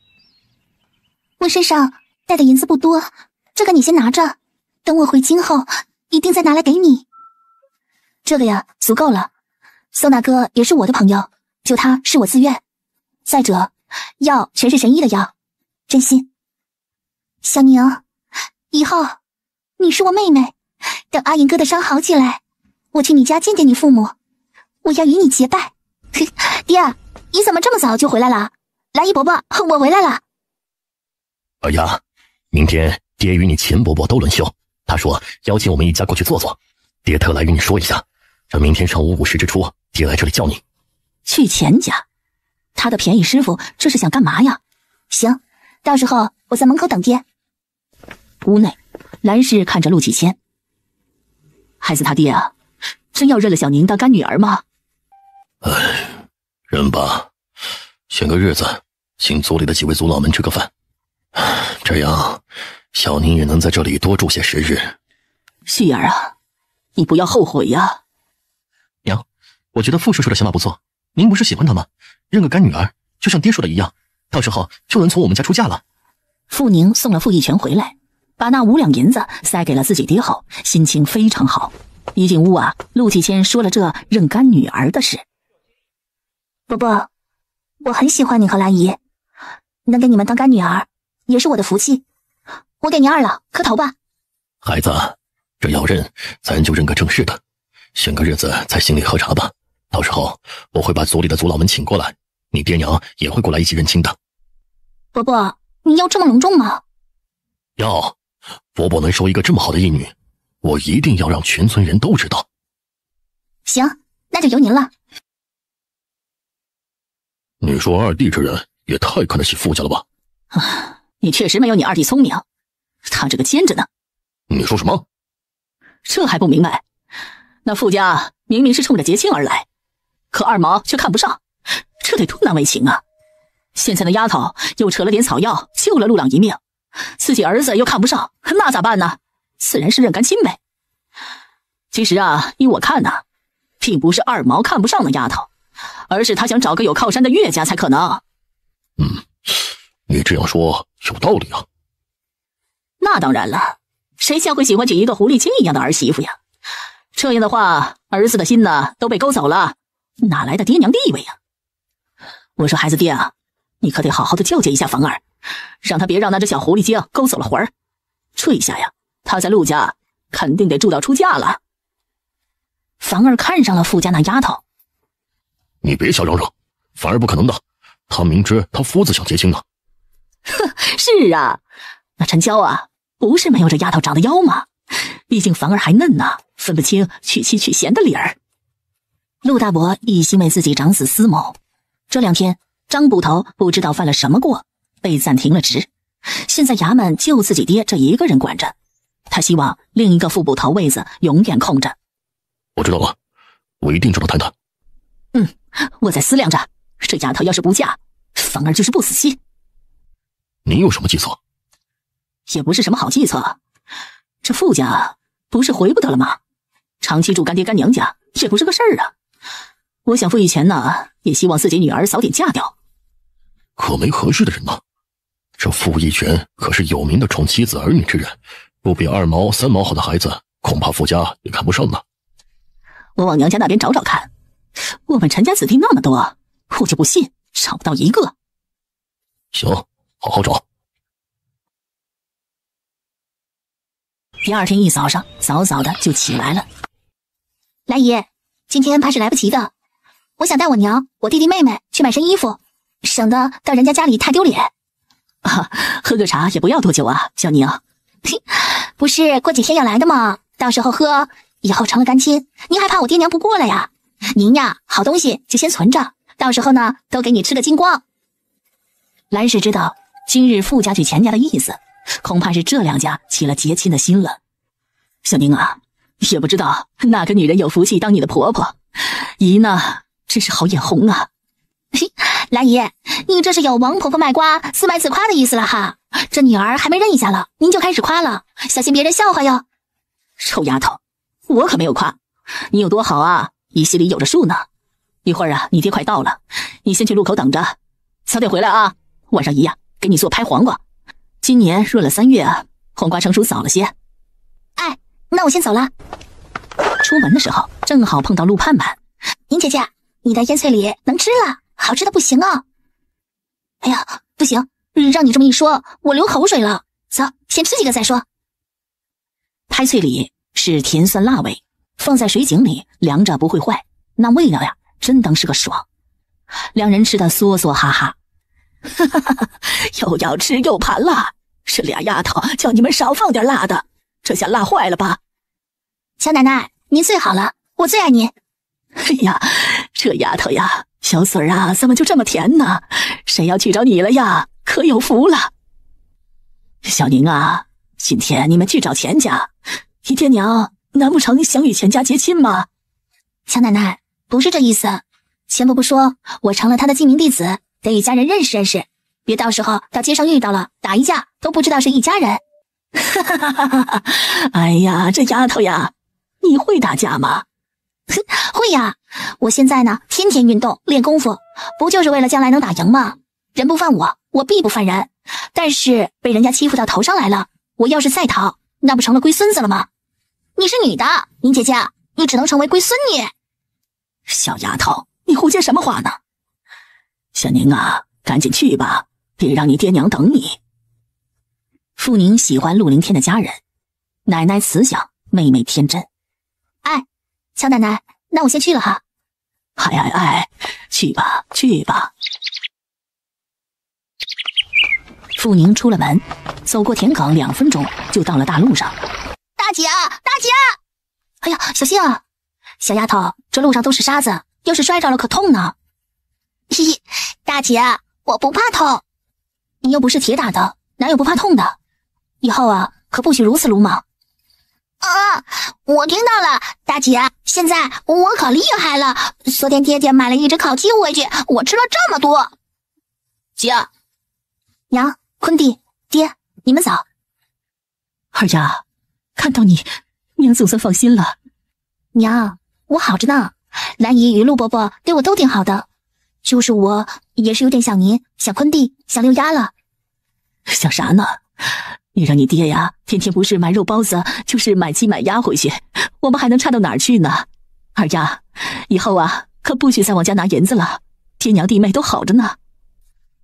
我身上带的银子不多，这个你先拿着，等我回京后一定再拿来给你。这个呀，足够了。宋大哥也是我的朋友，救他是我自愿。再者，药全是神医的药，真心。小宁，以后你是我妹妹，等阿银哥的伤好起来，我去你家见见你父母，我要与你结拜。爹，你怎么这么早就回来了？兰姨伯伯，我回来了。二丫，明天爹与你钱伯伯都轮休，他说邀请我们一家过去坐坐，爹特来与你说一下，这明天上午午时之初，爹来这里叫你。去钱家？他的便宜师傅这是想干嘛呀？行，到时候我在门口等爹。屋内，兰氏看着陆启谦，孩子他爹啊，真要认了小宁当干女儿吗？哎，认吧，选个日子，请族里的几位族老们吃个饭，这样小宁也能在这里多住些时日。旭儿啊，你不要后悔呀。娘，我觉得傅叔叔的想法不错，您不是喜欢他吗？认个干女儿，就像爹说的一样，到时候就能从我们家出嫁了。傅宁送了傅一拳回来，把那5两银子塞给了自己爹后，心情非常好。一进屋啊，陆启谦说了这认干女儿的事。伯伯，我很喜欢你和兰姨，能给你们当干女儿也是我的福气，我给你2两，磕头吧。孩子，这要认，咱就认个正式的，选个日子在心里喝茶吧。到时候我会把族里的族老们请过来，你爹娘也会过来一起认亲的。伯伯，你要这么隆重吗？要，伯伯能收一个这么好的义女，我一定要让全村人都知道。行，那就由您了。你说二弟这人也太看得起傅家了吧？你确实没有你二弟聪明，他这个奸着呢。你说什么？这还不明白？那傅家明明是冲着结亲而来，可二毛却看不上，这得多难为情啊！现在那丫头又扯了点草药，救了陆朗一命，自己儿子又看不上，那咋办呢？自然是认干亲呗。其实啊，依我看呢，并不是二毛看不上那丫头，而是他想找个有靠山的岳家才可能。你这样说有道理啊。那当然了，谁家会喜欢娶一个狐狸精一样的儿媳妇呀？这样的话，儿子的心呢都被勾走了，哪来的爹娘地位呀？我说孩子爹啊，你可得好好的教诫一下房儿，让他别让那只小狐狸精勾走了魂儿。这一下呀，他在陆家肯定得住到出嫁了。房儿看上了傅家那丫头。你别瞎嚷嚷，反而不可能的，他明知他夫子想结亲呢。是啊，那陈娇啊，不是没有这丫头长得妖吗？毕竟房儿还嫩呢，分不清娶妻娶贤的理儿。陆大伯一心为自己长子思谋，这2天张捕头不知道犯了什么过，被暂停了职，现在衙门就自己爹这一个人管着，他希望另一个副捕头位子永远空着。我知道了，我一定找他谈谈。我再思量着，这丫头要是不嫁，房儿就是不死心。你有什么计策？也不是什么好计策，这傅家不是回不得了吗？长期住干爹干娘家也不是个事儿啊。我想傅以前呢，也希望自己女儿早点嫁掉。可没合适的人呢。这傅义全可是有名的宠妻子儿女之人，不比2毛3毛好的孩子，恐怕傅家也看不上呢。我往娘家那边找找看，我们陈家子弟那么多，我就不信找不到一个。行，好好找。第2天一早上，早早的就起来了。兰姨，今天怕是来不及的，我想带我娘、我弟弟妹妹去买身衣服，省得到人家家里太丢脸。喝个茶也不要多久啊，小宁。不是过几天要来的吗？到时候喝，以后成了干亲，您还怕我爹娘不过来呀？您呀，好东西就先存着，到时候呢，都给你吃个精光。兰氏知道今日傅家去钱家的意思，恐怕是这2家起了结亲的心了。小宁啊，也不知道哪个女人有福气当你的婆婆，姨呢真是好眼红啊。兰姨，你这是有王婆婆卖瓜自卖自夸的意思了哈，这女儿还没认一下了，您就开始夸了，小心别人笑话哟。臭丫头，我可没有夸，你有多好啊，姨心里有着数呢。一会儿啊，你爹快到了，你先去路口等着，早点回来啊。晚上姨呀，给你做拍黄瓜。今年闰了3月啊，黄瓜成熟早了些。哎，那我先走了。出门的时候正好碰到陆盼盼。宁姐姐，你的烟脆梨能吃了，好吃的不行啊。哎呀，不行，让你这么一说，我流口水了。走，先吃几个再说。拍脆梨是甜酸辣味，放在水井里凉着不会坏，那味道呀，真当是个爽。2人吃得嗦嗦哈哈。又要吃又怕辣，这俩丫头叫你们少放点辣的，这下辣坏了吧？小奶奶，您最好了，我最爱您。哎呀，这丫头呀，小嘴儿啊，怎么就这么甜呢？谁要去找你了呀？可有福了。小宁啊，今天你们去找钱家，你爹娘难不成想与钱家结亲吗？强奶奶，不是这意思。钱伯伯说我成了他的记名弟子，得与家人认识认识，别到时候到街上遇到了，打一架都不知道是一家人。哎呀，这丫头呀，你会打架吗？会呀，我现在呢天天运动练功夫，不就是为了将来能打赢吗？人不犯我，我必不犯人。但是被人家欺负到头上来了，我要是再逃，那不成了龟孙子了吗？你是女的，林姐姐，你只能成为龟孙女。小丫头，你胡接什么话呢？小宁啊，赶紧去吧，别让你爹娘等你。傅宁喜欢陆凌天的家人，奶奶慈祥，妹妹天真。哎，乔奶奶，那我先去了哈。哎，去吧去吧。傅宁出了门，走过田埂2分钟就到了大路上。大姐，大姐！哎呀，小心啊！小丫头，这路上都是沙子，要是摔着了可痛呢。嘿嘿，大姐，我不怕痛。你又不是铁打的，哪有不怕痛的？以后啊，可不许如此鲁莽。啊，我听到了，大姐，现在我可厉害了。昨天爹爹买了一只烤鸡回去，我吃了这么多。姐，娘，坤弟，爹，你们早。二丫，看到你，娘总算放心了。娘，我好着呢，兰姨与陆伯伯对我都挺好的，就是我也是有点想您，想坤弟，想六丫了。想啥呢？你让你爹呀，天天不是买肉包子，就是买鸡买鸭回去，我们还能差到哪儿去呢？二丫，以后啊，可不许再往家拿银子了，爹娘弟妹都好着呢。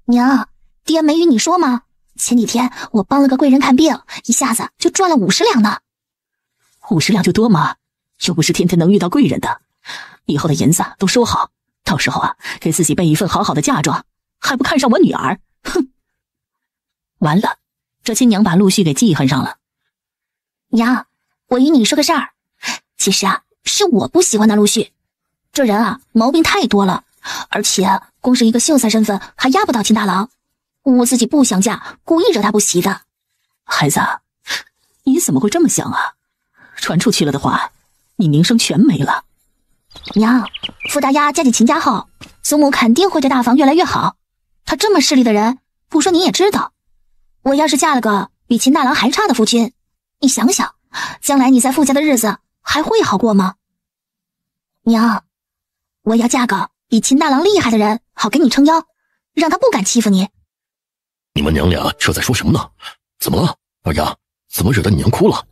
娘，爹没与你说吗？前几天我帮了个贵人看病，一下子就赚了50两呢。50两就多吗？又不是天天能遇到贵人的。以后的银子都收好，到时候啊，给自己备一份好好的嫁妆，还不看上我女儿？哼！完了，这亲娘把陆续给记恨上了。娘，我与你说个事儿，其实啊，是我不喜欢那陆续，这人啊，毛病太多了，而且光是一个秀才身份还压不到秦大郎，我自己不想嫁，故意惹他不喜的。孩子，你怎么会这么想啊？传出去了的话，你名声全没了。娘，傅大丫嫁进秦家后，祖母肯定会对大房越来越好。他这么势利的人，不说你也知道。我要是嫁了个比秦大郎还差的夫君，你想想，将来你在傅家的日子还会好过吗？娘，我要嫁个比秦大郎厉害的人，好给你撑腰，让他不敢欺负你。你们娘俩这在说什么呢？怎么了，二丫？怎么惹得你娘哭了？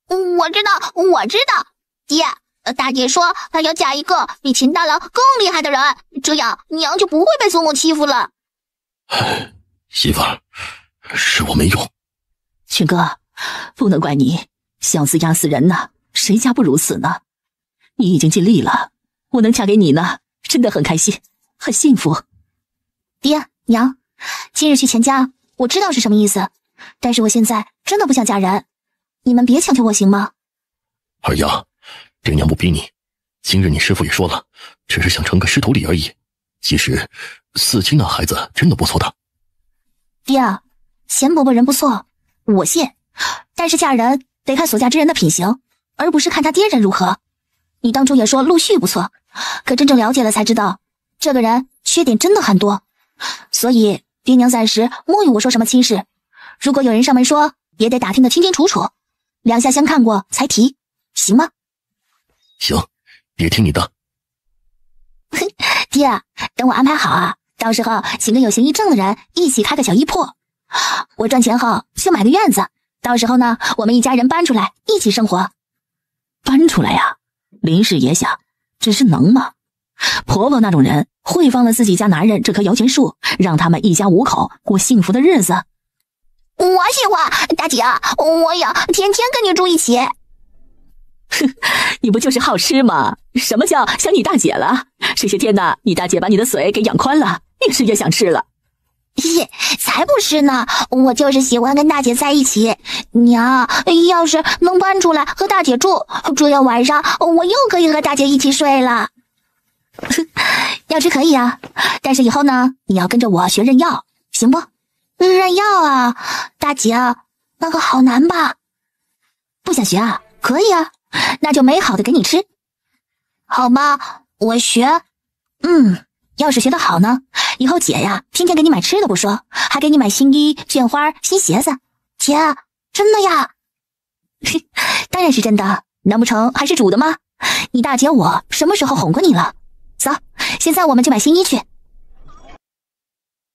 我知道，爹，大姐说她要嫁一个比秦大郎更厉害的人，这样娘就不会被祖母欺负了。唉，媳妇儿，是我没用。群哥，不能怪你，小子压死人呐，谁家不如此呢？你已经尽力了，我能嫁给你呢，真的很开心，很幸福。爹娘，今日去钱家，我知道是什么意思，但是我现在真的不想嫁人，你们别强求我行吗？二丫，爹娘不逼你，今日你师父也说了，只是想成个师徒礼而已。其实四清那孩子真的不错的。爹，钱伯伯人不错，我信，但是嫁人得看所嫁之人的品行，而不是看他爹人如何。你当初也说陆续不错，可真正了解了才知道，这个人缺点真的很多。所以爹娘暂时莫与我说什么亲事，如果有人上门说，也得打听得清清楚楚，两下相看过才提，行吗？行，爹听你的。爹，等我安排好啊，到时候请个有形意正的人一起开个小衣铺，我赚钱后就买个院子，到时候呢，我们一家人搬出来一起生活。搬出来呀？林氏爷想，只是能吗？婆婆那种人会放了自己家男人这棵摇钱树，让他们一家5口过幸福的日子？我喜欢，大姐，我要天天跟你住一起。哼，你不就是好吃吗？什么叫想你大姐了？这些天呢，你大姐把你的嘴给养宽了，越吃越想吃了。嘿，才不是呢，我就是喜欢跟大姐在一起。娘，要是能搬出来和大姐住，这样晚上我又可以和大姐一起睡了。要吃可以啊，但是以后呢，你要跟着我学认药，行不？认药啊，大姐，那个好难吧？不想学啊？可以啊，那就没好的给你吃。好吧，我学。要是学得好呢，以后姐呀，天天给你买吃的不说，还给你买新衣、绢花、新鞋子。姐，真的呀？当然是真的，难不成还是煮的吗？你大姐我什么时候哄过你了？走，现在我们就买新衣去。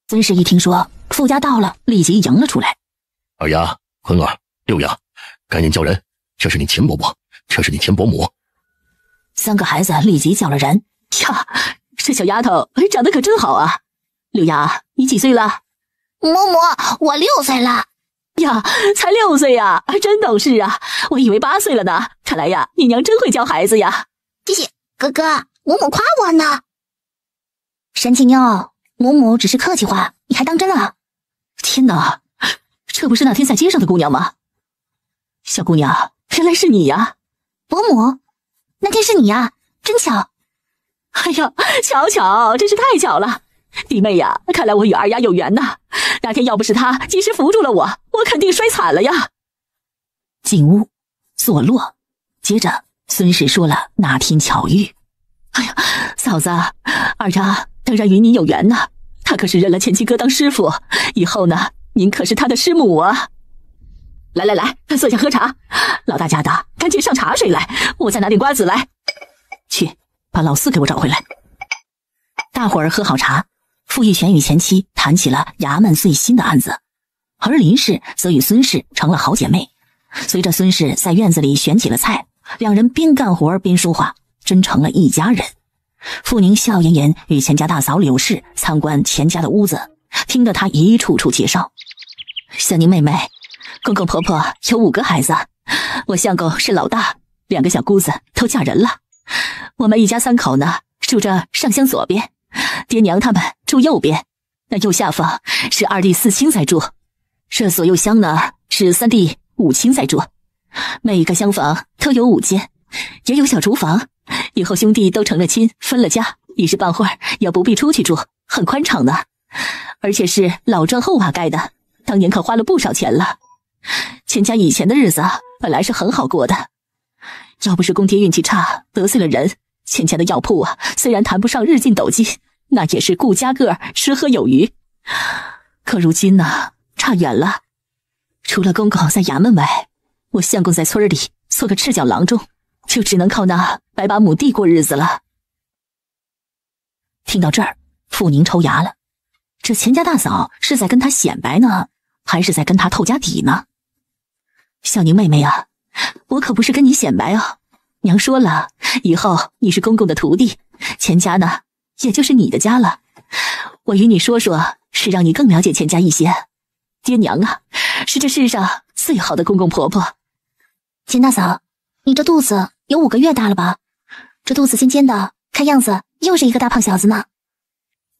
孙氏一听说傅家到了，立即迎了出来。二丫、坤儿、六丫，赶紧叫人，这是你钱伯伯，这是你钱伯母。3个孩子立即叫了人。呀，这小丫头长得可真好啊！六丫，你几岁了？嬷嬷，我6岁了。呀，才6岁呀，真懂事啊！我以为8岁了呢。看来呀，你娘真会教孩子呀。谢谢哥哥，嬷嬷夸我呢。神奇妞，嬷嬷只是客气话，你还当真啊？天哪，这不是那天在街上的姑娘吗？小姑娘，原来是你呀！伯母，那天是你呀，真巧。哎呀，巧，真是太巧了。弟妹呀，看来我与二丫有缘呐。那天要不是她及时扶住了我肯定摔惨了呀。进屋坐落，接着孙氏说了那天巧遇。哎呀，嫂子，二丫当然与你有缘呐。她可是认了前妻哥当师傅，以后呢，您可是她的师母啊。来，坐下喝茶。老大家的，赶紧上茶水来，我再拿点瓜子来。去，把老四给我找回来。大伙儿喝好茶，傅义全与前妻谈起了衙门最新的案子，而林氏则与孙氏成了好姐妹。随着孙氏在院子里选起了菜，两人边干活边说话，真成了一家人。傅宁笑吟吟与钱家大嫂柳氏参观钱家的屋子，听得她一处处介绍。小宁妹妹，公公婆婆有5个孩子，我相公是老大，2个小姑子都嫁人了。我们一家3口呢，住着上厢左边，爹娘他们住右边，那右下方是2弟4亲在住，这左右厢呢是3弟5亲在住。每一个厢房都有5间，也有小厨房。以后兄弟都成了亲，分了家，一时半会儿也不必出去住，很宽敞的。而且是老砖厚瓦盖的，当年可花了不少钱了。钱家以前的日子本来是很好过的，要不是公爹运气差得罪了人，钱家的药铺啊，虽然谈不上日进斗金，那也是顾家个吃喝有余。可如今呢，差远了。除了公公在衙门外，我相公在村里做个赤脚郎中，就只能靠那100把亩地过日子了。听到这儿，傅宁抽牙了。这钱家大嫂是在跟他显摆呢，还是在跟他透家底呢？小宁妹妹啊，我可不是跟你显摆哦。娘说了，以后你是公公的徒弟，钱家呢，也就是你的家了。我与你说说，是让你更了解钱家一些。爹娘啊，是这世上最好的公公婆婆。钱大嫂，你这肚子有5个月大了吧？这肚子尖尖的，看样子又是一个大胖小子呢。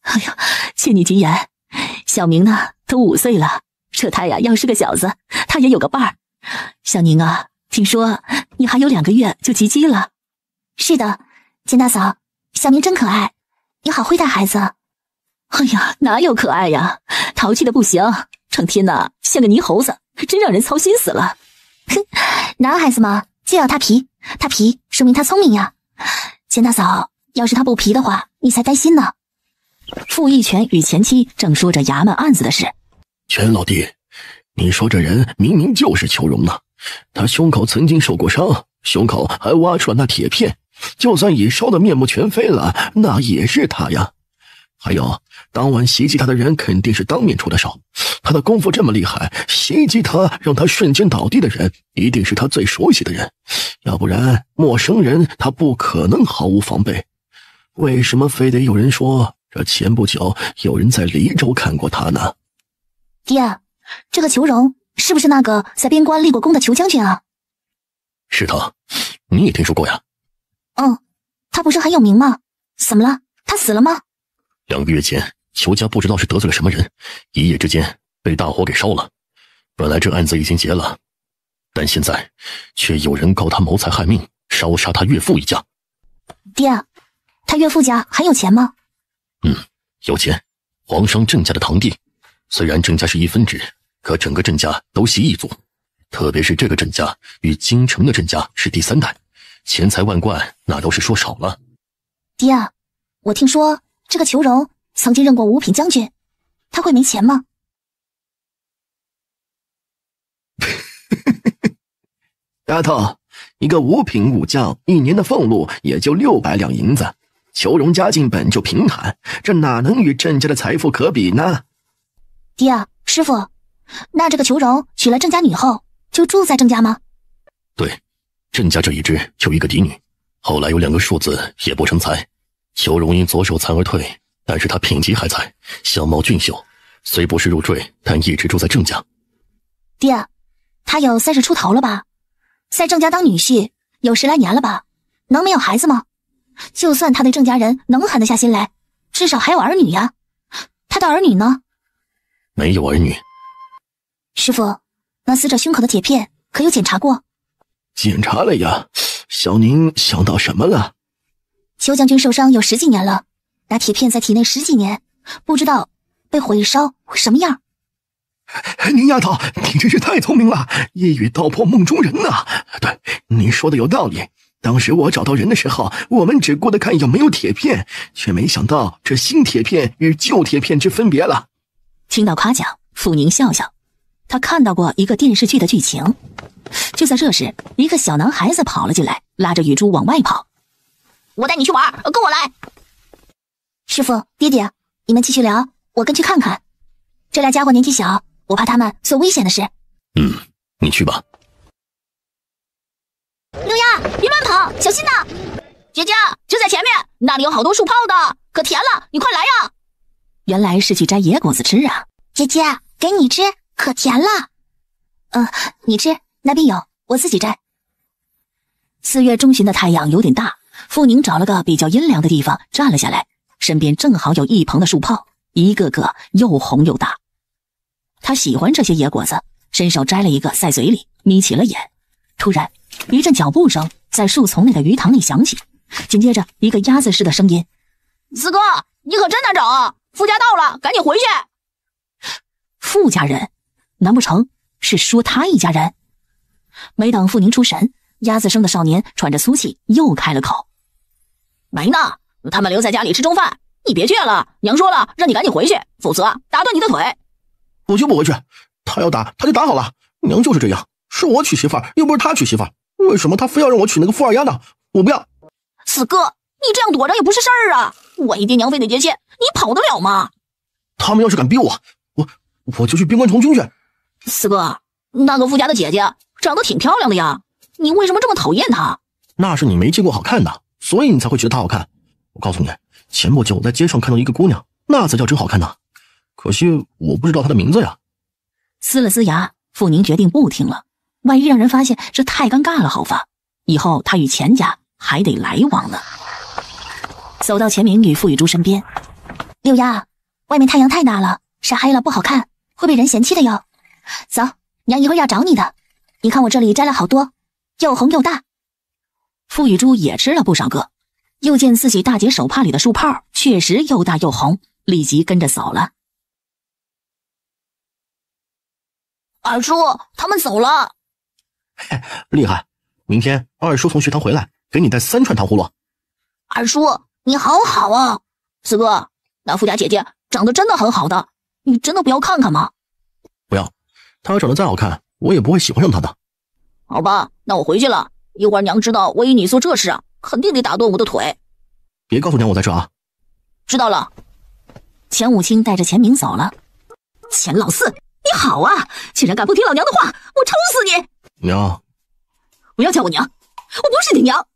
哎呀，谢你吉言。小明呢，都5岁了，这胎呀要是个小子，他也有个伴儿。小宁啊，听说你还有2个月就及笄了。是的，钱大嫂，小明真可爱，你好会带孩子。哎呀，哪有可爱呀，淘气的不行，成天呢像个泥猴子，真让人操心死了。哼，男孩子嘛，就要他皮，他皮说明他聪明呀。钱大嫂，要是他不皮的话，你才担心呢。傅义全与前妻正说着衙门案子的事。钱老弟，你说这人明明就是裘荣呢，他胸口曾经受过伤，胸口还挖出了那铁片，就算已烧得面目全非了，那也是他呀。还有，当晚袭击他的人肯定是当面出的手，他的功夫这么厉害，袭击他让他瞬间倒地的人一定是他最熟悉的人，要不然陌生人他不可能毫无防备。为什么非得有人说这前不久有人在黎州看过他呢？爹，这个裘荣是不是那个在边关立过功的裘将军啊？是他，你也听说过呀？他不是很有名吗？怎么了？他死了吗？2个月前，裘家不知道是得罪了什么人，一夜之间被大火给烧了。本来这案子已经结了，但现在却有人告他谋财害命，烧杀他岳父一家。爹，他岳父家很有钱吗？有钱，皇上郑家的堂弟。虽然郑家是1分支，可整个郑家都系一族，特别是这个郑家与京城的郑家是第3代，钱财万贯那都是说少了。爹，我听说这个裘荣曾经任过五品将军，他会没钱吗？丫头，一个五品武将1年的俸禄也就600两银子，裘荣家境本就贫寒，这哪能与郑家的财富可比呢？爹，师傅，那这个裘荣娶了郑家女后就住在郑家吗？对，郑家这一支就一个嫡女，后来有2个庶子也不成才，裘荣因左手残而退，但是他品级还在，相貌俊秀，虽不是入赘，但一直住在郑家。爹，他有30出头了吧？在郑家当女婿有10来年了吧？能没有孩子吗？就算他对郑家人能狠得下心来，至少还有儿女呀。他的儿女呢？没有儿女。师傅，那死者胸口的铁片可有检查过？检查了呀。小宁想到什么了？裘将军受伤有10几年了，那铁片在体内10几年，不知道被火一烧会什么样。宁丫头，你真是太聪明了，一语道破梦中人呐。对，你说的有道理。当时我找到人的时候，我们只顾得看有没有铁片，却没想到这新铁片与旧铁片之分别了。听到夸奖，傅宁笑笑，他看到过一个电视剧的剧情。就在这时，一个小男孩子跑了进来，拉着雨珠往外跑。我带你去玩，跟我来。师傅，爹爹，你们继续聊，我跟去看看。这俩家伙年纪小，我怕他们做危险的事。你去吧。刘丫，别乱跑，小心呐！姐姐，就在前面，那里有好多树泡的，可甜了，你快来呀！原来是去摘野果子吃啊。姐姐，给你吃，可甜了。你吃，那边有，我自己摘。4月中旬的太阳有点大，傅宁找了个比较阴凉的地方站了下来，身边正好有一棚的树泡，一个个又红又大。他喜欢这些野果子，伸手摘了一个塞嘴里，眯起了眼。突然一阵脚步声在树丛里的鱼塘里响起，紧接着一个鸭子似的声音：四哥，你可真难找啊！傅家到了，赶紧回去。傅家人？难不成是说他一家人？没等傅宁出神，鸭子生的少年喘着粗气又开了口：没呢，他们留在家里吃中饭，你别去了，娘说了让你赶紧回去，否则打断你的腿。我就不回去，他要打他就打好了，娘就是这样，是我娶媳妇儿，又不是他娶媳妇儿，为什么他非要让我娶那个富二丫呢？我不要。四哥，你这样躲着也不是事儿啊，万一爹娘非得结亲，你跑得了吗？他们要是敢逼我就去边关从军去。四哥，那个傅家的姐姐长得挺漂亮的呀，你为什么这么讨厌她？那是你没见过好看的，所以你才会觉得她好看。我告诉你，前不久我在街上看到一个姑娘，那才叫真好看呢。可惜我不知道她的名字呀。撕了撕牙，傅宁决定不听了，万一让人发现，这太尴尬了，好吧？以后他与钱家还得来往呢。走到钱明与傅雨珠身边：六丫，外面太阳太大了，晒黑了不好看，会被人嫌弃的哟。走，娘一会儿要找你的。你看我这里摘了好多，又红又大。傅雨珠也吃了不少个，又见自己大姐手帕里的树泡确实又大又红，立即跟着走了。二叔，他们走了。厉害，明天二叔从学堂回来，给你带3串糖葫芦。二叔，你好好啊。四哥，那傅家姐姐长得真的很好的，你真的不要看看吗？不要，她长得再好看，我也不会喜欢上她的。好吧，那我回去了，一会儿娘知道我与你做这事啊，肯定得打断我的腿。别告诉娘我在这啊。知道了。钱武清带着钱明走了。钱老四，你好啊，竟然敢不听老娘的话，我抽死你！娘，不要叫我娘，我不是你娘。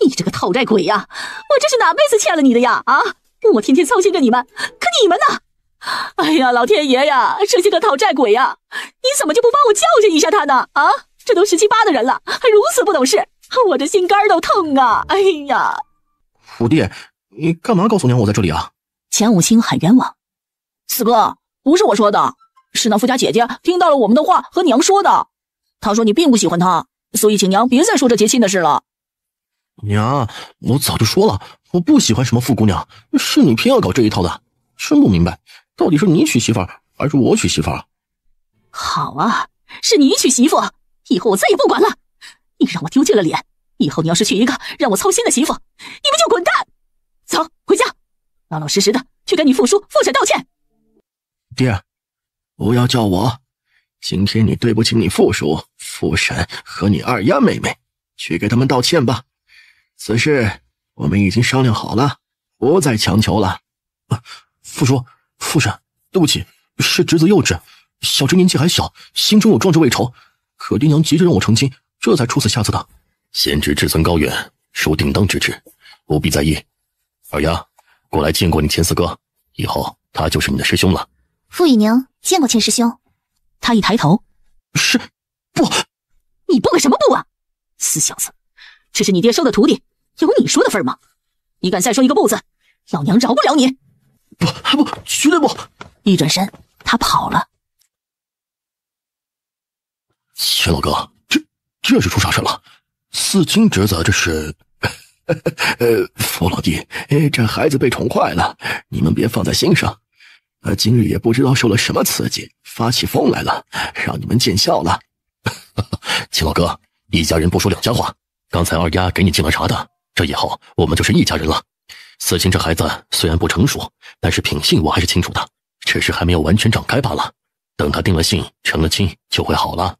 你这个讨债鬼呀，我这是哪辈子欠了你的呀？啊，我天天操心着你们，可你们呢？哎呀，老天爷呀，这些个讨债鬼呀，你怎么就不帮我教训一下他呢？啊，这都17、18的人了，还如此不懂事，我这心肝都痛啊！哎呀，五弟，你干嘛告诉娘我在这里啊？钱武清很冤枉。四哥，不是我说的，是那傅家姐姐听到了我们的话和娘说的。她说你并不喜欢她，所以请娘别再说这结亲的事了。娘，我早就说了，我不喜欢什么傅姑娘，是你偏要搞这一套的，真不明白，到底是你娶媳妇儿，还是我娶媳妇儿？好啊，是你娶媳妇，以后我再也不管了。你让我丢尽了脸，以后你要是娶一个让我操心的媳妇，你们就滚蛋！走，回家，老老实实的去跟你父叔、父婶道歉。爹，不要叫我，今天你对不起你父叔、父婶和你二丫妹妹，去给他们道歉吧。此事我们已经商量好了，不再强求了。父叔、父婶，对不起，是侄子幼稚，小侄年纪还小，心中有壮志未酬，可爹娘急着让我成亲，这才出此下策的。贤侄志存高远，属定当之志，不必在意。二丫，过来见过你钱四哥，以后他就是你的师兄了。傅雨宁见过钱师兄。他一抬头，是不？你不个什么不啊？死小子，这是你爹收的徒弟，有你说的份吗？你敢再说一个不字，老娘饶不了你！不，绝对不！一转身，他跑了。钱老哥，这是出啥事了？四亲侄子这是……傅老弟，这孩子被宠坏了，你们别放在心上。今日也不知道受了什么刺激，发起疯来了，让你们见笑了。钱老哥，一家人不说两家话。刚才二丫给你敬了茶的，这以后我们就是一家人了。四亲这孩子虽然不成熟，但是品性我还是清楚的，只是还没有完全长开罢了。等他定了性，成了亲，就会好了。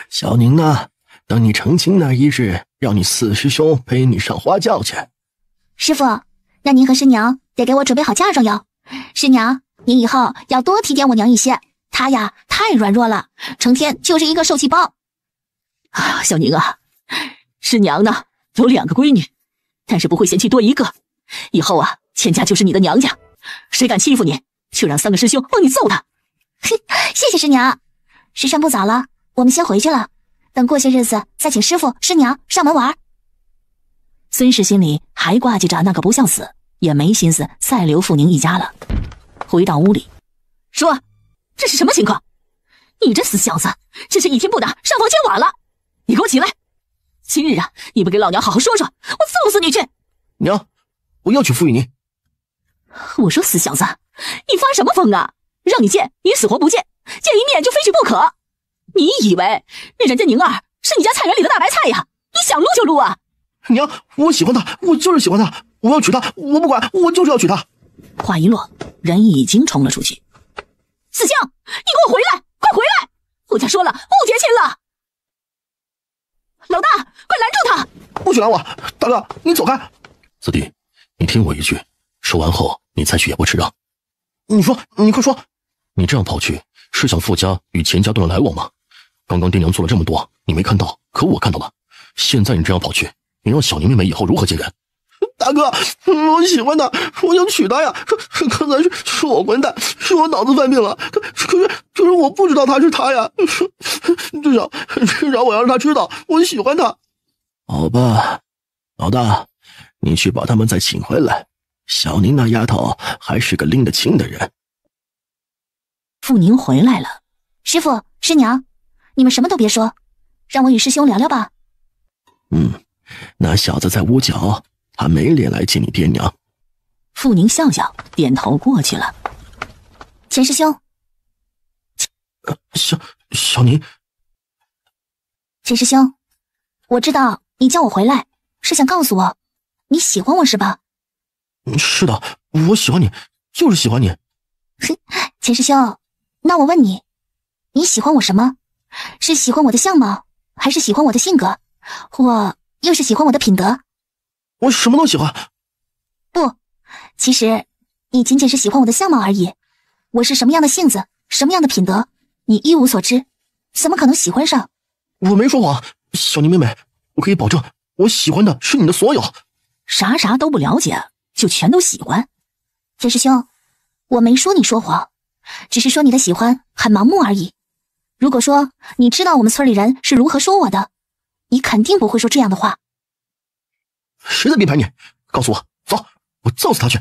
小宁呢？等你成亲那一日，让你四师兄陪你上花轿去。师傅，那您和师娘得给我准备好嫁妆哟。师娘，您以后要多提点我娘一些，她呀太软弱了，成天就是一个受气包。小宁啊，师娘呢有2个闺女，但是不会嫌弃多一个。以后啊，钱家就是你的娘家，谁敢欺负你，就让3个师兄帮你揍他。谢谢师娘。时辰不早了，我们先回去了，等过些日子再请师傅师娘上门玩。孙氏心里还挂记着那个不孝子，也没心思再留傅宁一家了。回到屋里，说，这是什么情况？你这死小子，真是一天不打上房揭瓦了！你给我起来！今日啊，你不给老娘好好说说，我揍死你去！娘，我要娶傅雨宁。我说死小子，你发什么疯啊？让你见，你死活不见，见一面就非去不可。你以为人家宁儿是你家菜园里的大白菜呀？你想撸就撸啊！娘，我喜欢他，我就是喜欢他，我要娶她，我不管，我就是要娶她。话一落，人已经冲了出去。子江，你给我回来，快回来！我家说了不结亲了。老大，快拦住他！不许拦我！大哥，你走开！四弟，你听我一句，说完后你再去也不迟啊。你说，你快说！你这样跑去，是想傅家与钱家断了来往吗？刚刚爹娘做了这么多，你没看到，可我看到了。现在你这样跑去，你让小宁妹妹以后如何见人？大哥，我喜欢他，我想娶她呀！刚才是我混蛋，是我脑子犯病了。可是我不知道他是他呀！至少我要让他知道我喜欢他。好吧，老大，你去把他们再请回来。小宁那丫头还是个拎得清的人。傅宁回来了。师傅师娘，你们什么都别说，让我与师兄聊聊吧。那小子在屋角，他没脸来见你爹娘。傅宁笑笑，点头过去了。钱师兄，小宁，钱师兄，我知道你叫我回来是想告诉我你喜欢我是吧？是的，我喜欢你，就是喜欢你。钱师兄，那我问你，你喜欢我什么？是喜欢我的相貌，还是喜欢我的性格，或又是喜欢我的品德？我什么都喜欢。不，其实你仅仅是喜欢我的相貌而已。我是什么样的性子，什么样的品德，你一无所知，怎么可能喜欢上？我没说谎，小宁妹妹，我可以保证，我喜欢的是你的所有。啥都不了解，就全都喜欢？钱师兄，我没说你说谎，只是说你的喜欢很盲目而已。如果说你知道我们村里人是如何说我的，你肯定不会说这样的话。谁在编排你？告诉我，走，我揍死他去！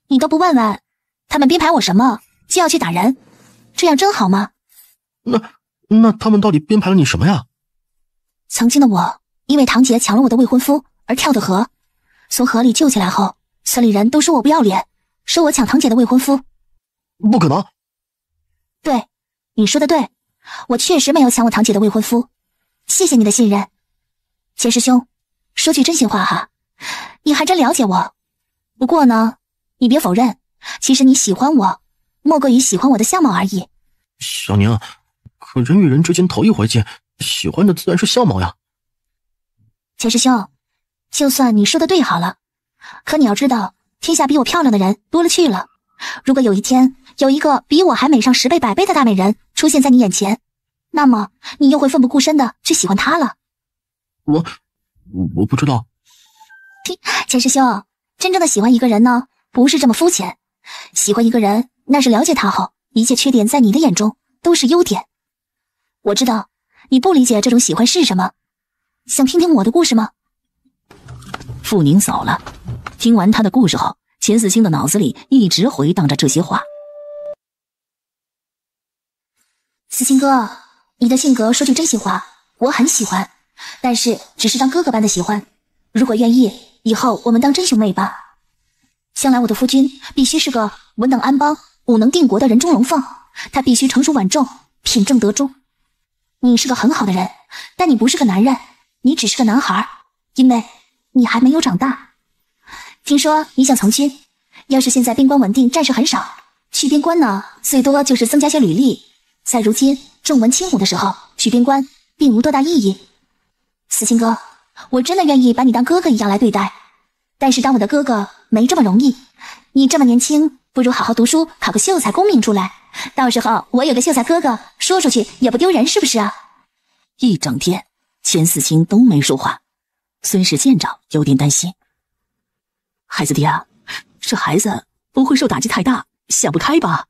你都不问问，他们编排我什么，就要去打人，这样真好吗？那他们到底编排了你什么呀？曾经的我，因为堂姐抢了我的未婚夫而跳的河，从河里救起来后，村里人都说我不要脸，说我抢堂姐的未婚夫。不可能。对，你说的对，我确实没有抢我堂姐的未婚夫，谢谢你的信任。钱师兄，说句真心话哈，你还真了解我。不过呢，你别否认，其实你喜欢我，莫过于喜欢我的相貌而已。小宁，可人与人之间头一回见，喜欢的自然是相貌呀。钱师兄，就算你说的对好了，可你要知道，天下比我漂亮的人多了去了。如果有一天有一个比我还美上10倍100倍的大美人出现在你眼前，那么你又会奋不顾身的去喜欢她了。我不知道。钱师兄，真正的喜欢一个人呢，不是这么肤浅。喜欢一个人，那是了解他后，一切缺点在你的眼中都是优点。我知道你不理解这种喜欢是什么，想听听我的故事吗？傅宁走了，听完他的故事后，钱四清的脑子里一直回荡着这些话。四清哥，你的性格说句真心话，我很喜欢，但是只是当哥哥般的喜欢。如果愿意，以后我们当真兄妹吧。将来我的夫君必须是个文能安邦、武能定国的人中龙凤，他必须成熟稳重、品正德忠。你是个很好的人，但你不是个男人，你只是个男孩，因为你还没有长大。听说你想从军，要是现在边关稳定，战事很少，去边关呢，最多就是增加些履历。在如今重文轻武的时候，去边关并无多大意义。四清哥，我真的愿意把你当哥哥一样来对待，但是当我的哥哥没这么容易。你这么年轻，不如好好读书，考个秀才功名出来，到时候我有个秀才哥哥，说出去也不丢人，是不是啊？一整天钱四清都没说话。孙氏见着有点担心，孩子爹啊，这孩子不会受打击太大，想不开吧？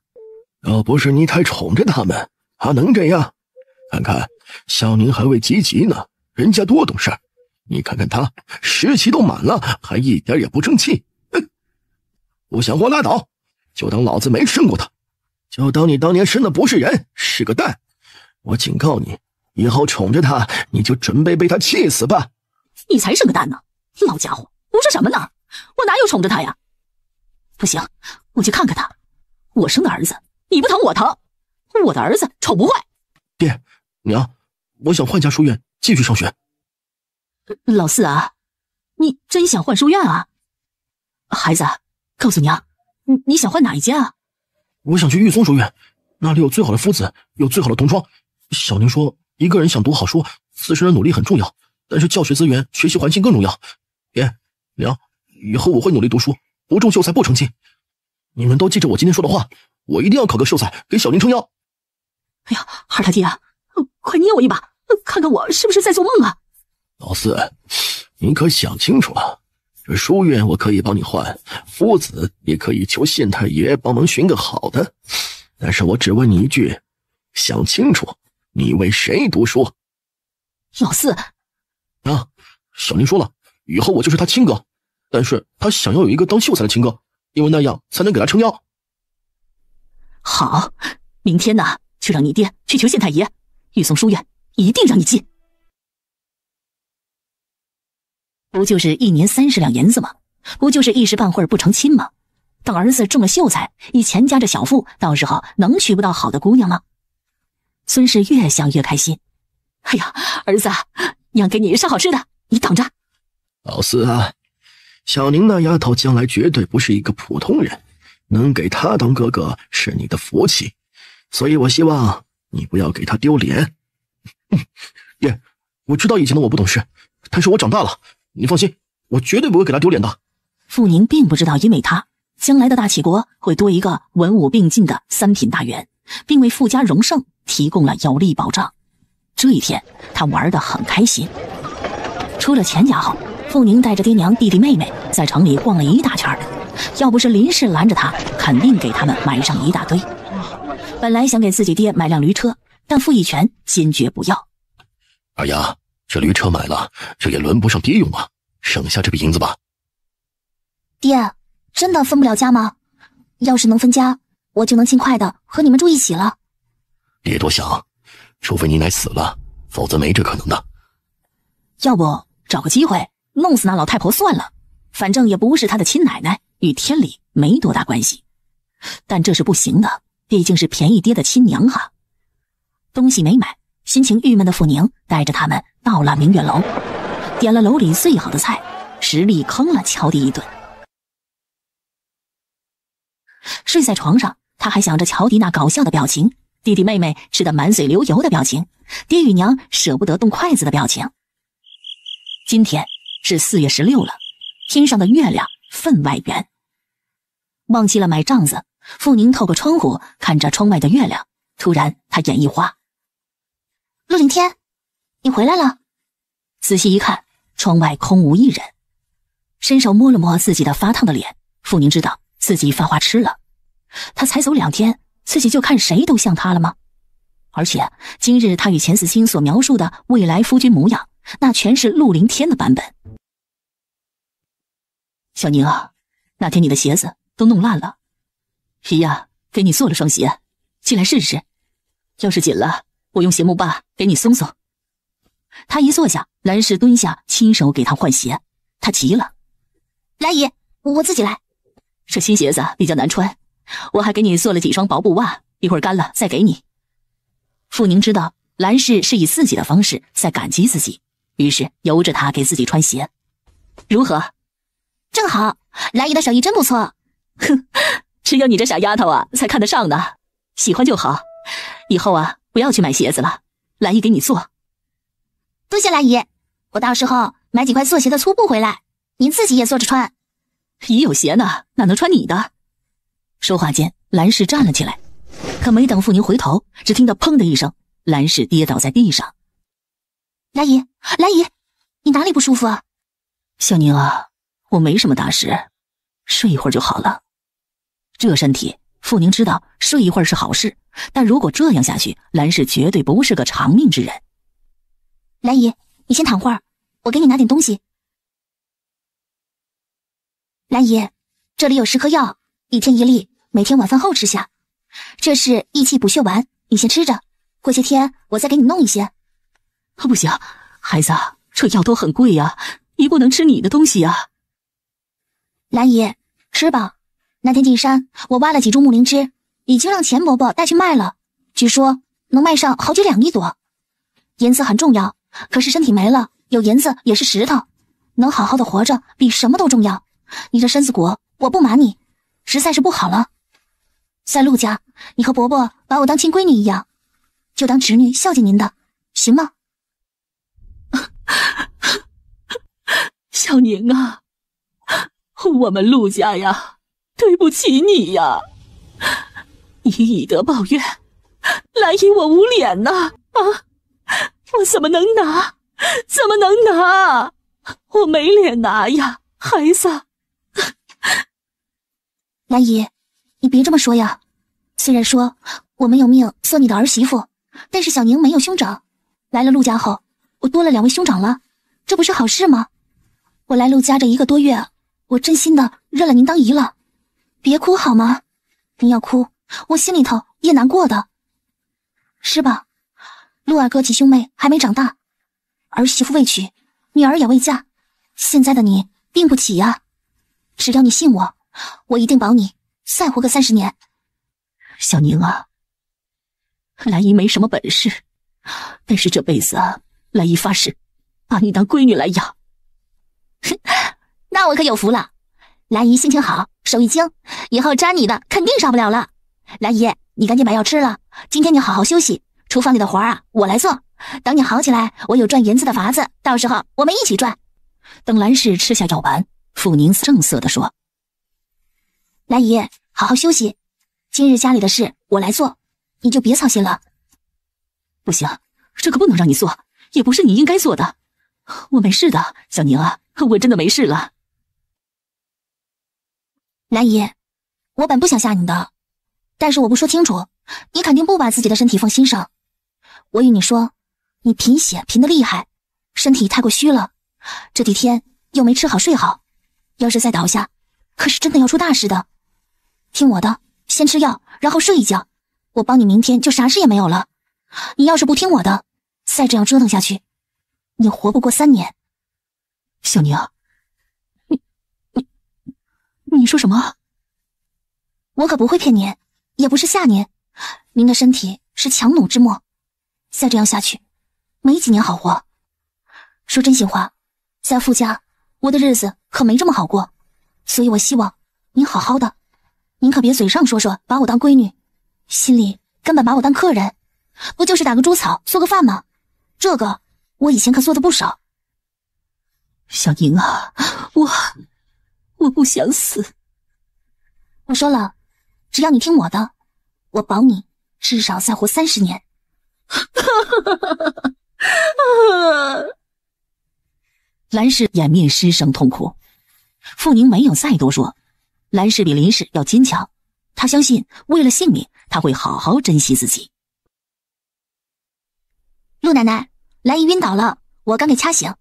要不是你太宠着他们，还能这样？看看小宁还未及笄呢，人家多懂事。你看看他17都满了，还一点也不争气。哼，不想活拉倒，就当老子没生过他，就当你当年生的不是人，是个蛋。我警告你，以后宠着他，你就准备被他气死吧。你才是个蛋呢，老家伙，胡说什么呢？我哪有宠着他呀？不行，我去看看他。我生的儿子，你不疼我疼，我的儿子丑不坏。爹娘，我想换家书院继续上学。老四啊，你真想换书院啊？孩子，告诉娘，你想换哪一家啊？我想去玉松书院，那里有最好的夫子，有最好的同窗。小宁说，一个人想读好书，自身的努力很重要，但是教学资源、学习环境更重要。爹娘，以后我会努力读书，不中秀才不成器。你们都记着我今天说的话，我一定要考个秀才，给小宁撑腰。哎呀，孩他爹啊，快捏我一把，看看我是不是在做梦啊？老四，你可想清楚了，这书院我可以帮你换，夫子也可以求县太爷帮忙寻个好的，但是我只问你一句，想清楚，你为谁读书？老四啊，小宁说了，以后我就是他亲哥，但是他想要有一个当秀才的亲哥，因为那样才能给他撑腰。好，明天呢，就让你爹去求县太爷，玉松书院一定让你进。不就是1年30两银子吗？不就是一时半会儿不成亲吗？等儿子中了秀才，以钱家这小富，到时候能娶不到好的姑娘吗？孙氏越想越开心。哎呀，儿子，娘给你上好吃的，你等着。老四啊，小宁那丫头将来绝对不是一个普通人，能给她当哥哥是你的福气，所以我希望你不要给她丢脸。爹，我知道以前的我不懂事，但是我长大了，你放心，我绝对不会给他丢脸的。傅宁并不知道，因为他将来的大齐国会多一个文武并进的3品大员，并为傅家荣盛提供了有力保障。这一天他玩得很开心。出了钱家后，傅宁带着爹娘弟弟妹妹在城里逛了一大圈，要不是林氏拦着他，肯定给他们买上一大堆。本来想给自己爹买辆驴车，但傅义全坚决不要。二丫，这驴车买了，这也轮不上爹用啊，省下这笔银子吧。爹，真的分不了家吗？要是能分家，我就能尽快的和你们住一起了。别多想，除非你奶死了，否则没这可能的。要不找个机会弄死那老太婆算了，反正也不是她的亲奶奶，与天理没多大关系。但这是不行的，毕竟是便宜爹的亲娘哈。东西没买，心情郁闷的傅宁带着他们到了明月楼。点了楼里最好的菜，实力坑了乔迪一顿。睡在床上，他还想着乔迪那搞笑的表情，弟弟妹妹吃得满嘴流油的表情，爹与娘舍不得动筷子的表情。今天是4月16了，天上的月亮分外圆。忘记了买帐子，傅宁透过窗户看着窗外的月亮，突然他眼一花：“陆凌天，你回来了。”仔细一看，窗外空无一人。伸手摸了摸自己的发烫的脸，傅宁知道自己发花痴了。他才走2天，自己就看谁都像他了吗？而且今日他与钱思清所描述的未来夫君模样，那全是陆凌天的版本。小宁啊，那天你的鞋子都弄烂了，姨呀，给你做了双鞋，进来试试。要是紧了，我用鞋木把给你松松。他一坐下，兰氏蹲下，亲手给他换鞋。他急了：“兰姨，我自己来。这新鞋子比较难穿，我还给你做了几双薄布袜，一会儿干了再给你。”傅宁知道兰氏是以自己的方式在感激自己，于是由着他给自己穿鞋。如何？正好，兰姨的手艺真不错。哼，只有你这傻丫头啊才看得上呢，喜欢就好。以后啊不要去买鞋子了，兰姨给你做。多谢兰姨，我到时候买几块做鞋的粗布回来，您自己也做着穿。姨有鞋呢，哪能穿你的？说话间，兰氏站了起来，可没等傅宁回头，只听到砰的一声，兰氏跌倒在地上。兰姨，兰姨，你哪里不舒服啊？小宁啊，我没什么大事，睡一会儿就好了。这身体，傅宁知道睡一会儿是好事，但如果这样下去，兰氏绝对不是个长命之人。兰姨，你先躺会儿，我给你拿点东西。兰姨，这里有10颗药，1天1粒，每天晚饭后吃下。这是益气补血丸，你先吃着，过些天我再给你弄一些。不行，孩子，这药都很贵呀，你不能吃你的东西呀。兰姨，吃吧。那天进山，我挖了几株木灵芝，已经让钱伯伯带去卖了，据说能卖上好几2亿多。颜色很重要，可是身体没了，有颜色也是石头，能好好的活着比什么都重要。你这身子骨，我不瞒你，实在是不好了。在陆家，你和伯伯把我当亲闺女一样，就当侄女孝敬您的，行吗？小宁啊，我们陆家呀，对不起你呀，你以德报怨，兰姨我无脸呐！我怎么能拿？怎么能拿？我没脸拿呀，孩子。兰姨，你别这么说呀。虽然说我没有命做你的儿媳妇，但是小宁没有兄长，来了陆家后，我多了2位兄长了，这不是好事吗？我来陆家这1个多月，我真心的认了您当姨了。别哭好吗？您要哭，我心里头也难过的。是吧？陆二哥及兄妹还没长大，儿媳妇未娶，女儿也未嫁，现在的你病不起呀。只要你信我，我一定保你再活个30年。小宁啊，兰姨没什么本事，但是这辈子兰姨发誓把你当闺女来养。那我可有福了。兰姨心情好，手艺精，以后沾你的肯定少不了了。兰姨，你赶紧把药吃了，今天你好好休息，厨房里的活啊我来做，等你好起来，我有赚银子的法子，到时候我们一起赚。等兰氏吃下药丸，傅宁正色地说：兰姨，好好休息，今日家里的事我来做，你就别操心了。不行，这可不能让你做，也不是你应该做的。我没事的，小宁啊，我真的没事了。兰姨，我本不想吓你的，但是我不说清楚，你肯定不把自己的身体放心上。我与你说，你贫血贫得厉害，身体太过虚了，这几天又没吃好睡好，要是再倒下，可是真的要出大事的。听我的，先吃药，然后睡一觉，我帮你明天就啥事也没有了。你要是不听我的，再这样折腾下去，你活不过3年。小宁，你说什么？我可不会骗您，也不是吓您。您的身体是强弩之末，再这样下去，没几年好活。说真心话，在傅家，我的日子可没这么好过，所以我希望您好好的，您可别嘴上说说把我当闺女，心里根本把我当客人，不就是打个猪草做个饭吗？这个我以前可做的不少。小宁啊，我不想死。我说了，只要你听我的，我保你至少再活30年。兰氏掩面失声痛哭。傅宁没有再多说，兰氏比林氏要坚强，他相信为了性命，他会好好珍惜自己。陆奶奶，兰姨晕倒了，我刚给掐醒。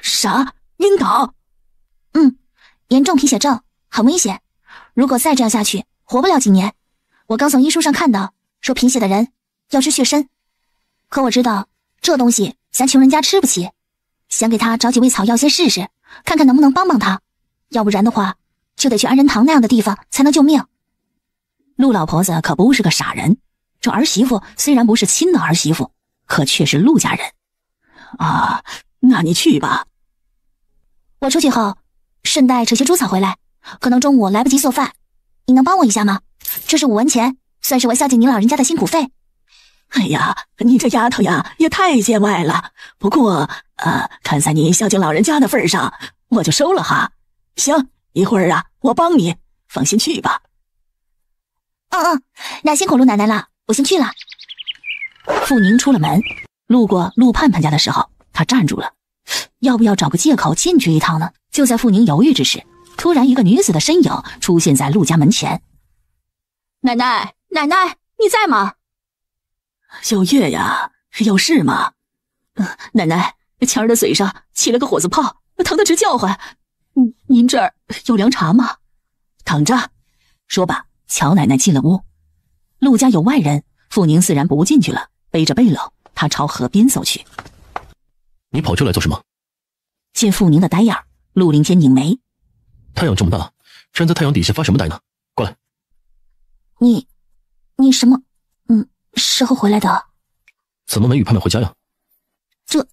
啥？晕倒？严重贫血症，很危险，如果再这样下去，活不了几年。我刚从医书上看到，说贫血的人要吃血参，可我知道这东西咱穷人家吃不起，想给他找几味草药先试试，看看能不能帮帮他，要不然的话就得去安仁堂那样的地方才能救命。陆老婆子可不是个傻人，这儿媳妇虽然不是亲的儿媳妇，可却是陆家人啊。那你去吧。我出去后顺带扯些猪草回来，可能中午来不及做饭，你能帮我一下吗？这是5文钱，算是我孝敬您老人家的辛苦费。哎呀，你这丫头呀也太见外了，不过看在你孝敬老人家的份上，我就收了哈。行，一会儿啊我帮你，放心去吧。那辛苦陆奶奶了，我先去了。傅宁出了门，路过陆盼盼家的时候，他站住了，要不要找个借口进去一趟呢？就在傅宁犹豫之时，突然一个女子的身影出现在陆家门前。奶奶，你在吗？小月呀，有事吗？奶奶，强儿的嘴上起了个火字泡，疼得直叫唤。您这儿有凉茶吗？等着。说罢，乔奶奶进了屋。陆家有外人，傅宁自然不进去了，背着背篓，他朝河边走去。你跑这来做什么？见傅宁的呆样，陆凌天拧眉。太阳这么大，站在太阳底下发什么呆呢？过来。你什么时候回来的？怎么没与盼盼回家呀？这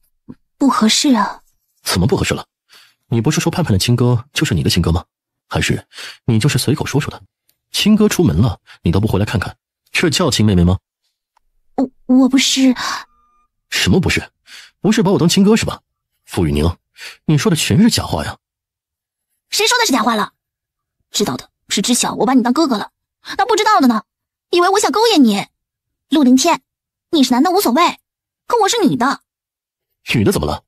不合适啊。怎么不合适了？你不是说盼盼的亲哥就是你的亲哥吗？还是你就是随口说说的？亲哥出门了，你都不回来看看，这叫亲妹妹吗？我不是。什么不是？不是把我当亲哥是吧？傅雨宁，你说的全是假话呀。谁说的是假话了？知道的是知晓我把你当哥哥了，那不知道的呢，以为我想勾引你。陆凌天，你是男的无所谓，可我是女的。女的怎么了？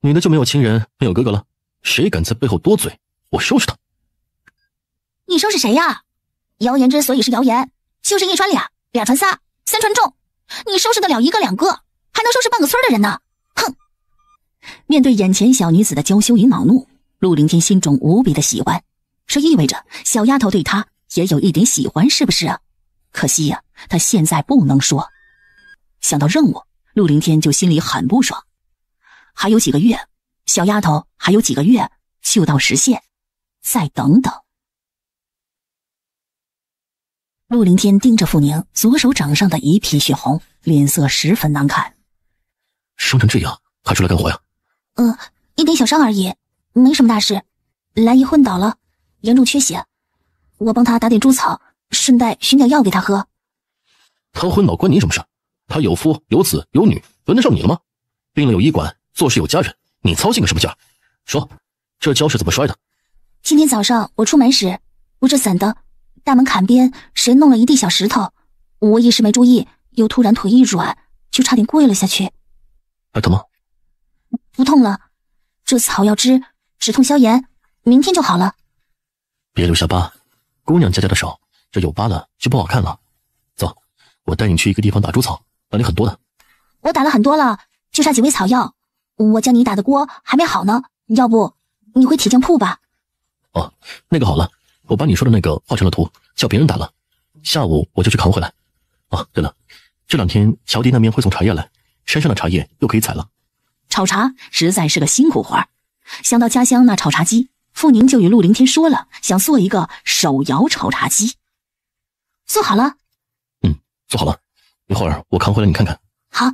女的就没有亲人没有哥哥了？谁敢在背后多嘴，我收拾他。你收拾谁呀？谣言之所以是谣言，就是一传俩，俩传仨，三传众，你收拾得了1个2个，还能收拾半个村的人呢。哼！面对眼前小女子的娇羞与恼怒，陆凌天心中无比的喜欢，这意味着小丫头对他也有一点喜欢，是不是啊？可惜呀，他现在不能说。想到任务，陆凌天就心里很不爽。还有几个月，小丫头还有几个月就到实现，再等等。陆凌天盯着傅宁左手掌上的一片血红，脸色十分难看。伤成这样还出来干活呀？一点小伤而已，没什么大事。兰姨昏倒了，严重缺血，我帮她打点猪草，顺带寻点药给她喝。她昏倒关你什么事？她有夫有子有女，轮得上你了吗？病了有医馆，做事有家人，你操心个什么劲儿？说，这跤是怎么摔的？今天早上我出门时，不知怎的，大门坎边谁弄了一地小石头，我一时没注意，又突然腿一软，就差点跪了下去。还疼吗？不痛了，这草药汁止痛消炎，明天就好了。别留下疤，姑娘家的手，这有疤了就不好看了。走，我带你去一个地方打猪草，打你很多的。我打了很多了，就差几味草药，我教你打的锅还没好呢，要不你回铁匠铺吧？哦，那个好了，我把你说的那个画成了图，叫别人打了，下午我就去扛回来。哦，对了，这2天乔迪那边会送茶叶来，山上的茶叶又可以采了。炒茶实在是个辛苦活儿，想到家乡那炒茶机，傅宁就与陆凌天说了，想做一个手摇炒茶机。做好了？做好了，一会儿我扛回来你看看。好，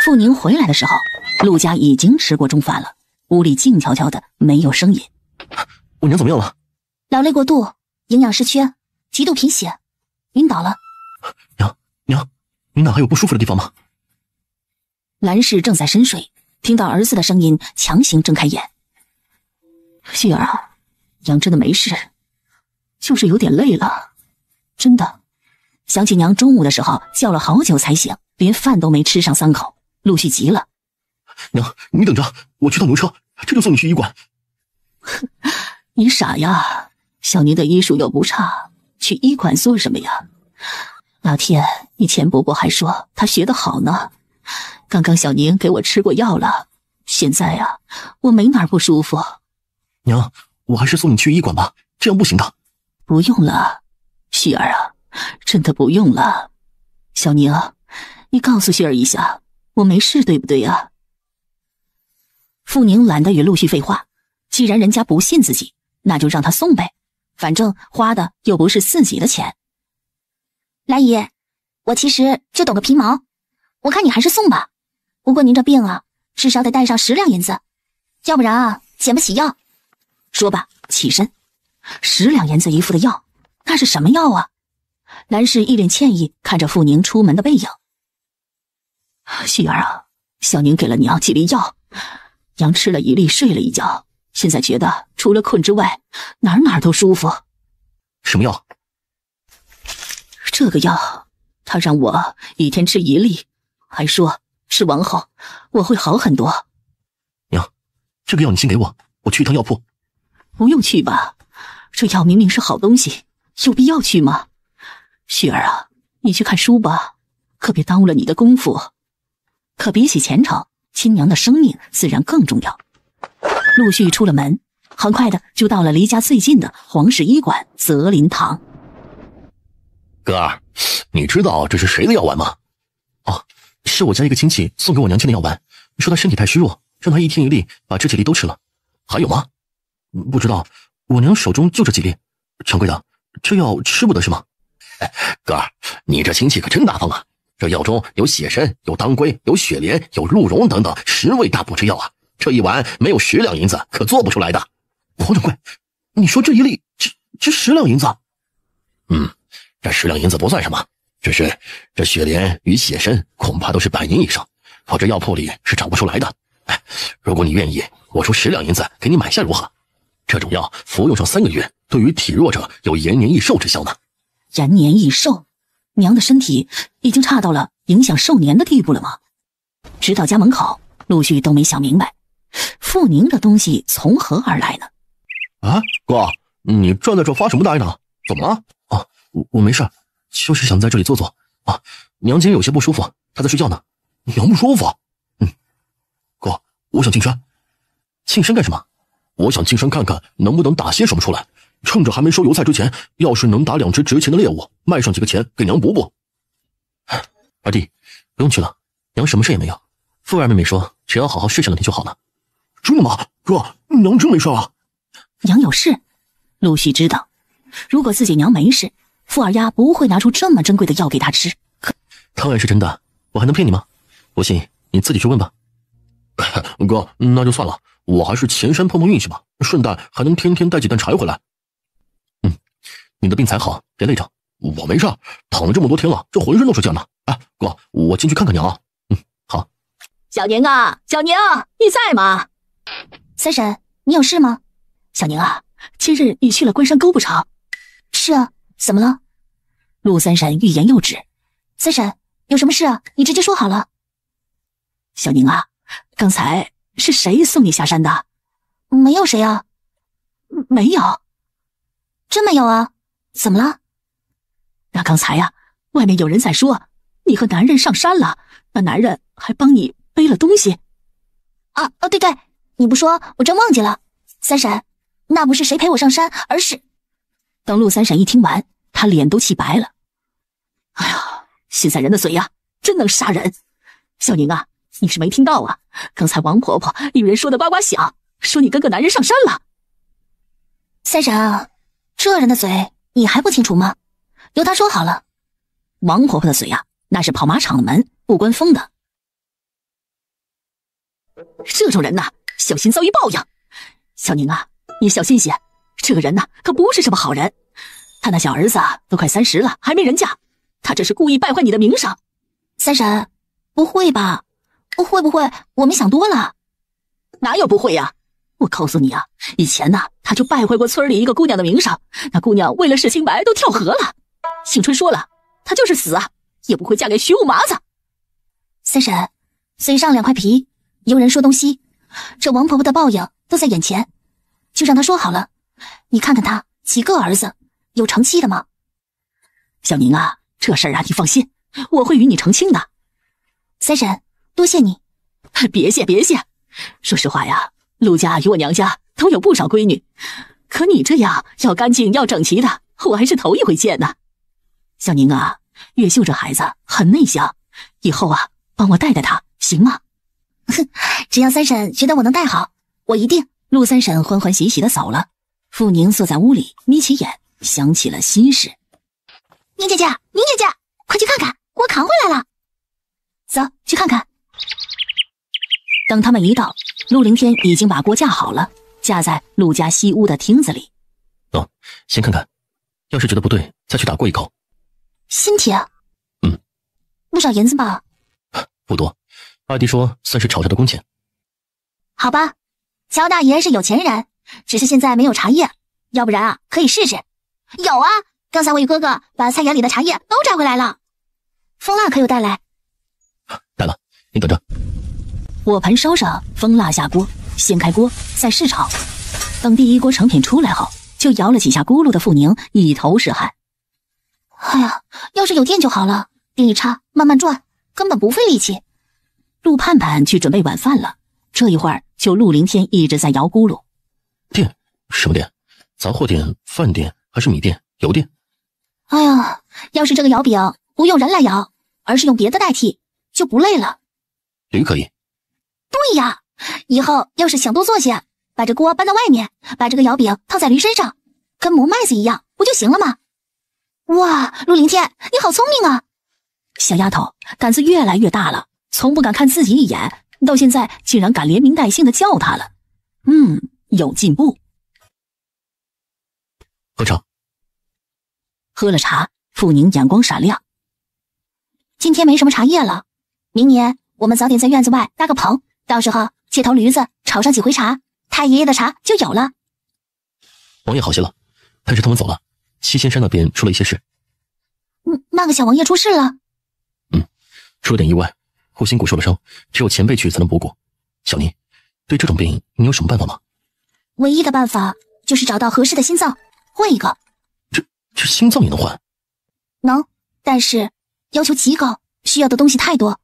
傅傅宁回来的时候，陆家已经吃过中饭了，屋里静悄悄的，没有声音。我娘怎么样了？劳累过度，营养失缺，极度贫血，晕倒了。娘，你哪还有不舒服的地方吗？兰氏正在深睡，听到儿子的声音，强行睁开眼。旭儿啊，娘真的没事，就是有点累了，真的。想起娘中午的时候叫了好久才醒，连饭都没吃上3口，陆续急了。娘，你等着，我去趟牛车，这就送你去医馆。你傻呀，小宁的医术又不差，去医馆做什么呀？那天你钱伯伯还说他学得好呢，刚刚小宁给我吃过药了，现在呀，我没哪儿不舒服。娘，我还是送你去医馆吧，这样不行的。不用了，旭儿啊，真的不用了。小宁，你告诉旭儿一下，我没事对不对呀？傅宁懒得与陆续废话，既然人家不信自己，那就让他送呗，反正花的又不是自己的钱。兰姨，我其实就懂个皮毛，我看你还是送吧。不过您这病啊，至少得带上10两银子，要不然啊，捡不起药。说罢起身，10两银子一副的药，那是什么药啊？兰氏一脸歉意看着傅宁出门的背影。旭儿啊，小宁给了娘几粒药，娘吃了1粒睡了一觉，现在觉得除了困之外，哪儿都舒服。什么药？这个药，他让我一天吃1粒，还说吃完后我会好很多。娘，这个药你先给我，我去一趟药铺。不用去吧，这药明明是好东西，有必要去吗？旭儿啊，你去看书吧，可别耽误了你的功夫。可比起前程，亲娘的生命自然更重要。陆续出了门，很快的就到了离家最近的皇氏医馆泽林堂。哥儿，你知道这是谁的药丸吗？哦，是我家一个亲戚送给我娘亲的药丸，说她身体太虚弱，让她一天1粒，把这几粒都吃了。还有吗？不知道，我娘手中就这几粒。掌柜的，这药吃不得是吗？哥儿，你这亲戚可真大方啊！这药中有血参，有当归，有雪莲，有鹿茸等等10味大补之药啊！这一丸没有10两银子可做不出来的。黄掌柜，你说这1粒值10两银子？这10两银子不算什么，只是这雪莲与血参恐怕都是100银以上，我这药铺里是找不出来的。如果你愿意，我出10两银子给你买下如何？这种药服用上3个月，对于体弱者有延年益寿之效呢。延年益寿？娘的身体已经差到了影响寿年的地步了吗？直到家门口，陆续都没想明白，傅宁的东西从何而来呢？啊，哥，你站在这发什么呆呢？怎么了？啊，我没事，就是想在这里坐坐。啊，娘今天有些不舒服，她在睡觉呢。娘不舒服？哥，我想进山。进山干什么？我想进山看看能不能打些什么出来，趁着还没收油菜之前，要是能打2只值钱的猎物，卖上几个钱给娘补补。二弟，不用去了，娘什么事也没有。傅二妹妹说，只要好好睡上2天就好了。真的吗？哥，娘真没事啊？娘有事？陆续知道，如果自己娘没事，傅二丫不会拿出这么珍贵的药给她吃。当然是真的，我还能骗你吗？不信你自己去问吧。哥，那就算了，我还是前山碰碰运气吧，顺带还能天天带几担柴回来。你的病才好，别累着。我没事，躺了这么多天了，这浑身都是劲呢。哎，哥，我进去看看娘啊。好。小宁啊，小宁，你在吗？三婶，你有事吗？小宁啊，今日你去了关山沟不成？是啊，怎么了？陆三婶欲言又止。三婶，有什么事啊？你直接说好了。小宁啊，刚才是谁送你下山的？没有谁啊。没有？真没有啊？怎么了？那刚才呀，外面有人在说你和男人上山了，那男人还帮你背了东西。对，你不说我真忘记了。三婶，那不是谁陪我上山，而是……等陆三婶一听完，她脸都气白了。哎呀，现在人的嘴呀，真能杀人。小宁啊，你是没听到啊？刚才王婆婆与人说的呱呱响，说你跟个男人上山了。三婶啊，这人的嘴你还不清楚吗？由他说好了。王婆婆的嘴啊，那是跑马场的门，不关风的。这种人呐，小心遭遇报应。小宁啊，你小心些，这个人呐，可不是什么好人。他那小儿子都快30了，还没人嫁，他这是故意败坏你的名声。三婶，不会吧？会不会我们想多了？哪有不会呀？我告诉你啊，以前呢，他就败坏过村里一个姑娘的名声，那姑娘为了事清白都跳河了。幸春说了，他就是死啊，也不会嫁给徐五麻子。三婶，嘴上2块皮，有人说东西，这王婆婆的报应都在眼前，就让她说好了。你看看她几个儿子，有成妻的吗？小宁啊，这事儿啊，你放心，我会与你澄清的。三婶，多谢你。别谢。说实话呀，陆家与我娘家都有不少闺女，可你这样要干净要整齐的，我还是头一回见呢。小宁啊，月秀这孩子很内向，以后啊，帮我带他，行吗？只要三婶觉得我能带好，我一定。陆三婶欢欢喜喜的走了，傅宁坐在屋里，眯起眼，想起了心事。宁姐姐，快去看看，我扛回来了。走，去看看。等他们一到，陆凌天已经把锅架好了，架在陆家西屋的厅子里。先看看，要是觉得不对，再去打过一口。新铁？不少银子吧？不多，二弟说算是炒茶的工钱。好吧，乔大爷是有钱人，只是现在没有茶叶，要不然啊，可以试试。有啊，刚才我与哥哥把菜园里的茶叶都摘回来了。蜂蜡可有带来？带了，你等着。火盆烧上，蜂蜡下锅，掀开锅，再试炒。等第一锅成品出来后，就摇了几下咕噜的傅宁一头是汗。哎呀，要是有电就好了，电一插，慢慢转，根本不费力气。陆盼盼去准备晚饭了，这一会儿就陆凌天一直在摇咕噜。电？什么电？杂货店、饭店还是米店、油店？哎呀，要是这个摇饼不用人来摇，而是用别的代替，就不累了。驴可以。对呀，以后要是想多做些，把这锅搬到外面，把这个摇饼套在驴身上，跟磨麦子一样，不就行了吗？哇，陆凌天，你好聪明啊！小丫头胆子越来越大了，从不敢看自己一眼，到现在竟然敢连名带姓的叫他了。有进步。喝茶。喝了茶，傅宁眼光闪亮。今天没什么茶叶了，明年我们早点在院子外搭个棚，到时候借头驴子炒上几回茶，太爷爷的茶就有了。王爷好些了，但是他们走了，西仙山那边出了一些事。那个小王爷出事了？出了点意外，护心骨受了伤，只有前辈去才能补骨。小宁，对这种病你有什么办法吗？唯一的办法就是找到合适的心脏，换一个。这心脏也能换？能，但是要求极高，需要的东西太多，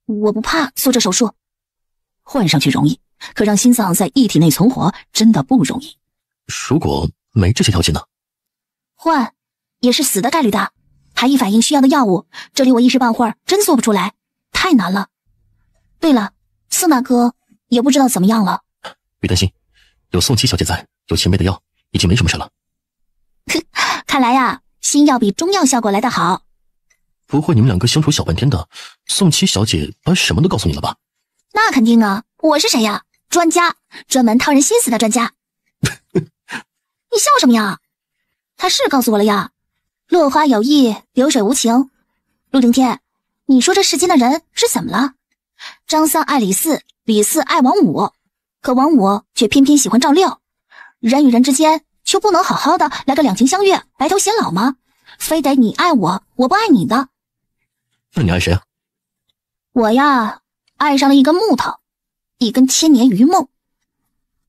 我不怕做这手术。换上去容易，可让心脏在异体内存活真的不容易。如果没这些条件呢？换也是死的概率大，排异反应需要的药物，这里我一时半会儿真做不出来，太难了。对了，宋大哥也不知道怎么样了。别担心，有宋七小姐在，有前辈的药，已经没什么事了。看来呀，新药比中药效果来得好。不会你们两个相处小半天的，宋七小姐把什么都告诉你了吧？那肯定啊，我是谁呀？专家，专门套人心思的专家。你笑什么呀？他是告诉我了呀，落花有意，流水无情。陆凌天，你说这世间的人是怎么了？张三爱李四，李四爱王五，可王五却偏偏喜欢赵六。人与人之间就不能好好的来个两情相悦，白头偕老吗？非得你爱我，我不爱你的。那你爱谁啊？我呀，爱上了一根木头，一根千年榆木。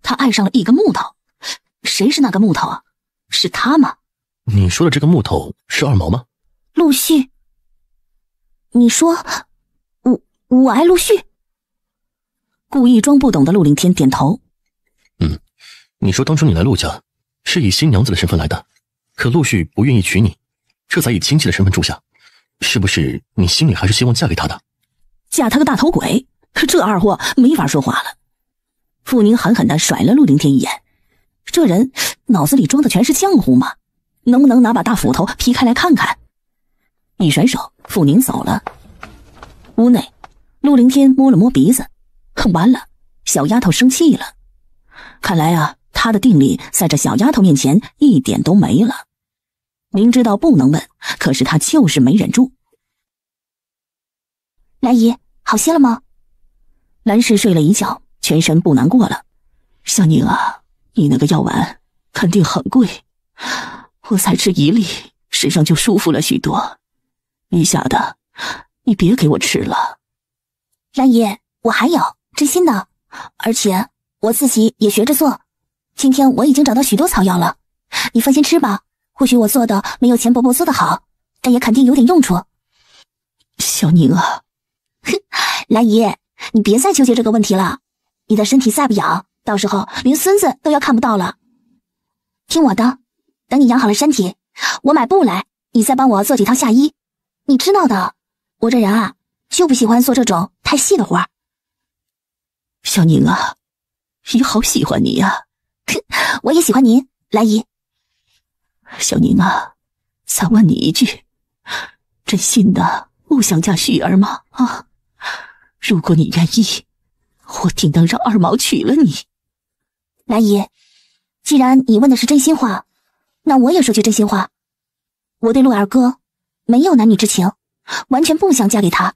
他爱上了一根木头，谁是那根木头啊？是他吗？你说的这个木头是二毛吗？陆续，你说我爱陆续？故意装不懂的陆凌天点头。你说当初你来陆家是以新娘子的身份来的，可陆续不愿意娶你，这才以亲戚的身份住下，是不是你心里还是希望嫁给他的？嫁他个大头鬼，这二货没法说话了。傅宁狠狠地甩了陆凌天一眼，这人脑子里装的全是浆糊吗？能不能拿把大斧头劈开来看看？一甩手，傅宁走了。屋内，陆凌天摸了摸鼻子，完了，小丫头生气了。看来啊，她的定力在这小丫头面前一点都没了。明知道不能问，可是她就是没忍住。兰姨，好些了吗？兰氏睡了一觉，全身不难过了。小宁啊，你那个药丸肯定很贵，我才吃1粒，身上就舒服了许多。余下的你别给我吃了。兰姨，我还有，真心的，而且我自己也学着做。今天我已经找到许多草药了，你放心吃吧。或许我做的没有钱伯伯做的好，但也肯定有点用处。小宁啊，兰姨，你别再纠结这个问题了。你的身体再不养，到时候连孙子都要看不到了。听我的，等你养好了身体，我买布来，你再帮我做几套夏衣。你知道的，我这人啊，就不喜欢做这种太细的活儿。小宁啊，姨好喜欢你呀。我也喜欢您，兰姨。小宁啊，再问你一句，真心的不想嫁旭儿吗？啊，如果你愿意，我定能让二毛娶了你。兰姨，既然你问的是真心话，那我也说句真心话。我对陆二哥没有男女之情，完全不想嫁给他。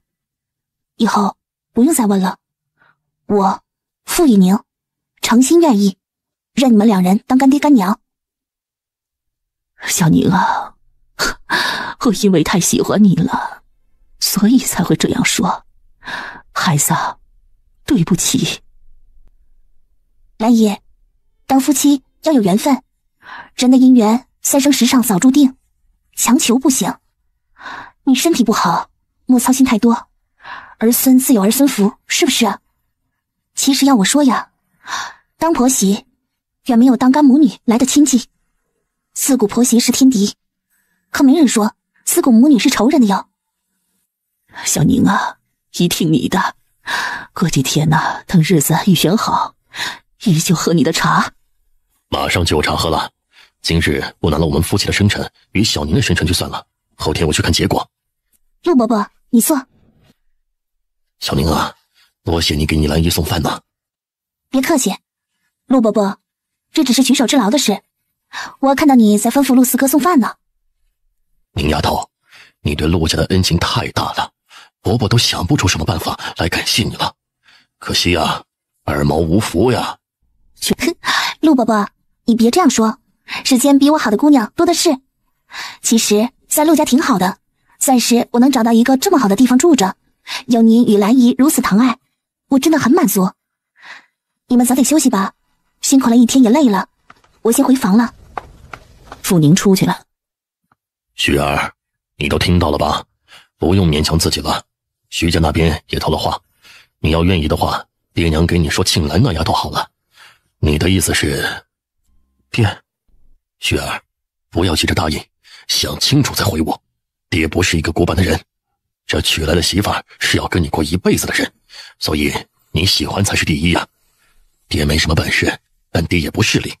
以后不用再问了，我傅雨宁诚心愿意认你们2人当干爹干娘。小宁啊，我因为太喜欢你了，所以才会这样说。孩子，对不起。兰姨，当夫妻要有缘分，人的姻缘3生石上早注定，强求不行。你身体不好，莫操心太多，儿孙自有儿孙福，是不是？其实要我说呀，当婆媳远没有当干母女来的亲近。自古婆媳是天敌，可没人说自古母女是仇人的哟。小宁啊，姨听你的，过几天呢，等日子一选好，姨就喝你的茶。马上就有茶喝了。今日不拿了我们夫妻的生辰与小宁的生辰就算了，后天我去看结果。陆伯伯，你坐。小宁啊，多谢你给你兰姨送饭呢。别客气，陆伯伯，这只是举手之劳的事。我看到你在吩咐陆四哥送饭呢。宁丫头，你对陆家的恩情太大了，伯伯都想不出什么办法来感谢你了。可惜啊，二毛无福呀。陆伯伯，你别这样说，世间比我好的姑娘多的是。其实在陆家挺好的，暂时我能找到一个这么好的地方住着，有您与兰姨如此疼爱，我真的很满足。你们早点休息吧，辛苦了一天也累了，我先回房了。傅宁出去了。旭儿，你都听到了吧？不用勉强自己了。徐家那边也透了话，你要愿意的话，爹娘给你说庆兰那丫头好了。你的意思是？爹，旭儿，不要急着答应，想清楚再回我。爹不是一个古板的人，这娶来的媳妇儿是要跟你过一辈子的人，所以你喜欢才是第一呀。爹没什么本事，但爹也不势利，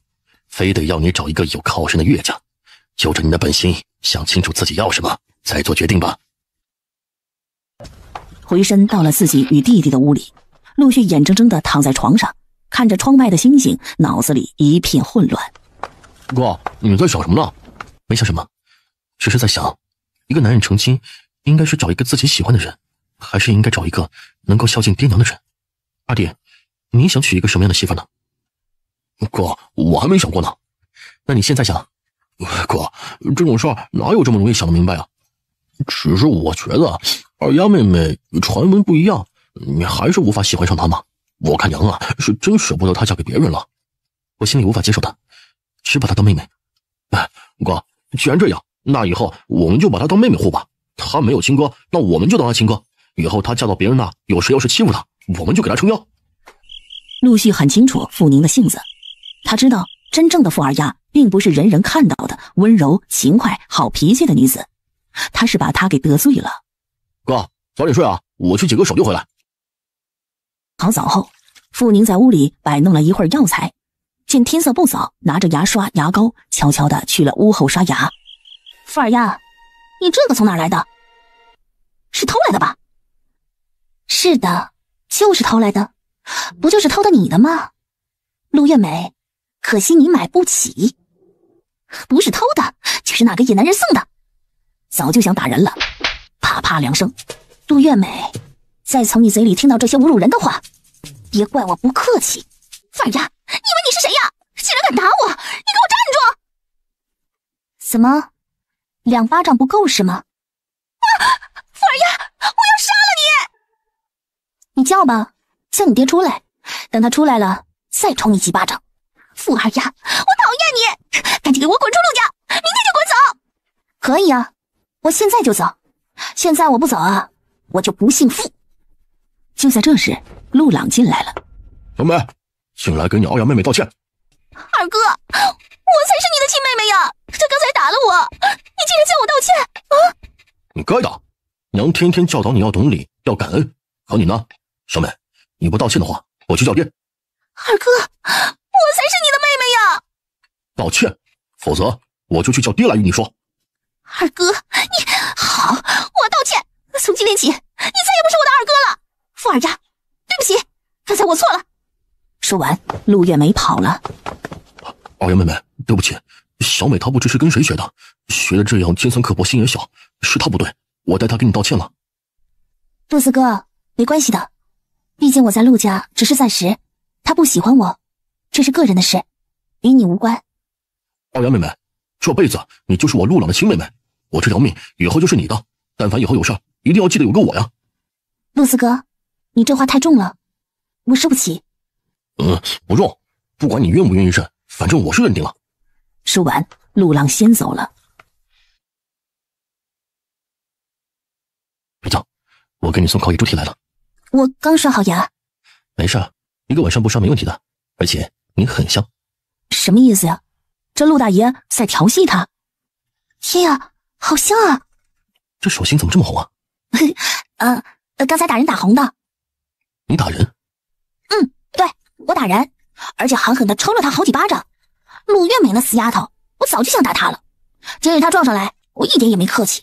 非得要你找一个有靠山的岳家。就着你的本心，想清楚自己要什么，再做决定吧。回身到了自己与弟弟的屋里，陆续眼睁睁地躺在床上，看着窗外的星星，脑子里一片混乱。哥，你在想什么呢？没想什么，只是在想，一个男人成亲，应该是找一个自己喜欢的人，还是应该找一个能够孝敬爹娘的人？阿弟，你想娶一个什么样的媳妇呢？哥，我还没想过呢。那你现在想？哥，这种事儿哪有这么容易想得明白啊？只是我觉得二丫妹妹与传闻不一样，你还是无法喜欢上她吗？我看娘啊，是真舍不得她嫁给别人了。我心里无法接受她，只把她当妹妹。哎，哥，既然这样，那以后我们就把她当妹妹护吧。她没有亲哥，那我们就当她亲哥。以后她嫁到别人那，有谁要是欺负她，我们就给她撑腰。陆续很清楚傅宁的性子，他知道真正的傅二丫并不是人人看到的温柔、勤快、好脾气的女子，他是把她给得罪了。哥，早点睡啊，我去解个手就回来。好早后，傅宁在屋里摆弄了一会儿药材，见天色不早，拿着牙刷、牙膏，悄悄地去了屋后刷牙。傅二丫，你这个从哪儿来的？是偷来的吧？是的，就是偷来的。不就是偷的你的吗？陆月美，可惜你买不起。不是偷的，就是那个野男人送的。早就想打人了，啪啪2声。陆月美，再从你嘴里听到这些侮辱人的话，别怪我不客气。范儿丫，你以为你是谁呀？竟然敢打我！你给我站住！怎么，2巴掌不够是吗？傅儿丫，我要杀了你！你叫吧，叫你爹出来，等他出来了再抽你几巴掌。傅儿丫，我讨厌你，赶紧给我滚出陆家，明天就滚走。可以啊，我现在就走。现在我不走啊，我就不姓傅。就在这时，陆朗进来了。小美，进来给你二丫妹妹道歉。二哥，我才是你的亲妹妹呀！这刚才打了我，你竟然叫我道歉啊！你该的，娘天天教导你要懂礼，要感恩。可你呢，小美，你不道歉的话，我去叫爹。二哥，我才是你的妹妹呀！道歉，否则我就去叫爹来与你说。二哥，你好，我道歉。从今天起，你再也不是我的二哥了。傅二丫，对不起，刚才我错了。说完，陆月梅跑了。二丫妹妹，对不起，小美她不知是跟谁学的，学的这样尖酸刻薄，心也小，是她不对，我代她给你道歉了。陆四哥，没关系的，毕竟我在陆家只是暂时，他不喜欢我，这是个人的事，与你无关。二丫妹妹，这辈子你就是我陆朗的亲妹妹，我这条命以后就是你的，但凡以后有事一定要记得有个我呀。陆四哥，你这话太重了，我受不起。不重，不管你愿不愿意认，反正我是认定了。说完，陆朗先走了。别讲，我给你送烤野猪蹄来了。我刚刷好牙。没事，一个晚上不刷没问题的，而且你很香。什么意思呀？这陆大爷在调戏他？天呀，好香啊！这手心怎么这么红啊？刚才打人打红的。你打人？对，我打人，而且狠狠地抽了他好几巴掌。陆月美那死丫头，我早就想打她了。今日她撞上来，我一点也没客气。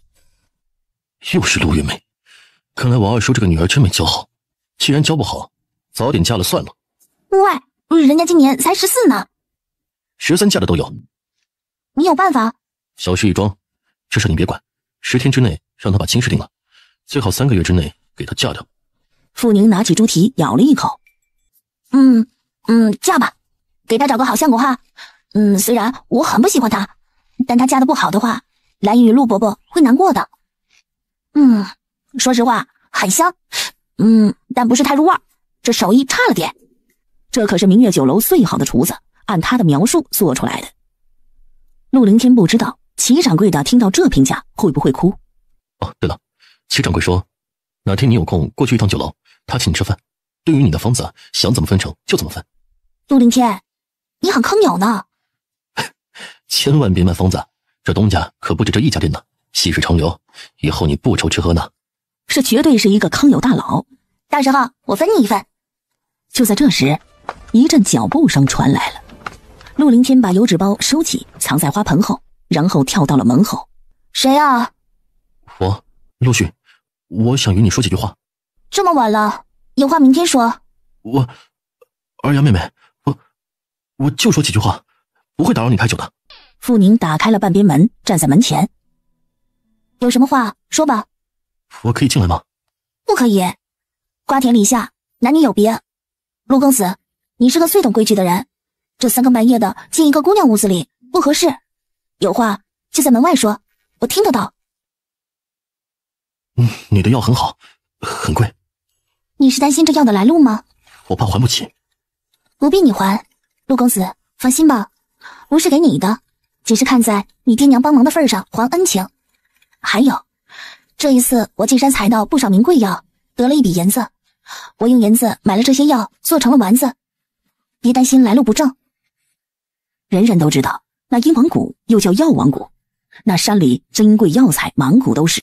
又是陆月美，看来我二叔这个女儿真没教好。既然教不好，早点嫁了算了。喂，人家今年才14呢。13嫁的都有。你有办法？小事一桩，这事你别管，10天之内让她把亲事定了，最好3个月之内给她嫁掉。傅宁拿起猪蹄咬了一口。嫁吧，给她找个好相公哈。虽然我很不喜欢她，但她嫁得不好的话，兰与陆伯伯会难过的。说实话，很香。但不是太入味，这手艺差了点。这可是明月酒楼最好的厨子，按他的描述做出来的。陆凌天不知道齐掌柜的听到这评价会不会哭。哦，对了，齐掌柜说哪天你有空过去一趟酒楼，他请你吃饭，对于你的房子想怎么分成就怎么分。陆凌天，你很坑友呢。千万别卖疯子，这东家可不止这一家店呢，细水长流，以后你不愁吃喝呢。这绝对是一个坑友大佬。到时候我分你一份。就在这时，一阵脚步声传来了。陆凌天把油纸包收起，藏在花盆后，然后跳到了门后。谁啊？我，陆续，我想与你说几句话。这么晚了，有话明天说。二丫妹妹，我就说几句话，不会打扰你太久的。傅宁打开了半边门，站在门前。有什么话说吧。我可以进来吗？不可以，瓜田李下，男女有别。陆公子，你是个最懂规矩的人，这3更半夜的进一个姑娘屋子里不合适，有话就在门外说，我听得到。你的药很好，很贵。你是担心这药的来路吗？我怕还不起。不必你还，陆公子放心吧，不是给你的，只是看在你爹娘帮忙的份上还恩情。还有，这一次我进山采到不少名贵药，得了一笔银子，我用银子买了这些药，做成了丸子，别担心来路不正。人人都知道，那阴王谷又叫药王谷，那山里珍贵药材满谷都是。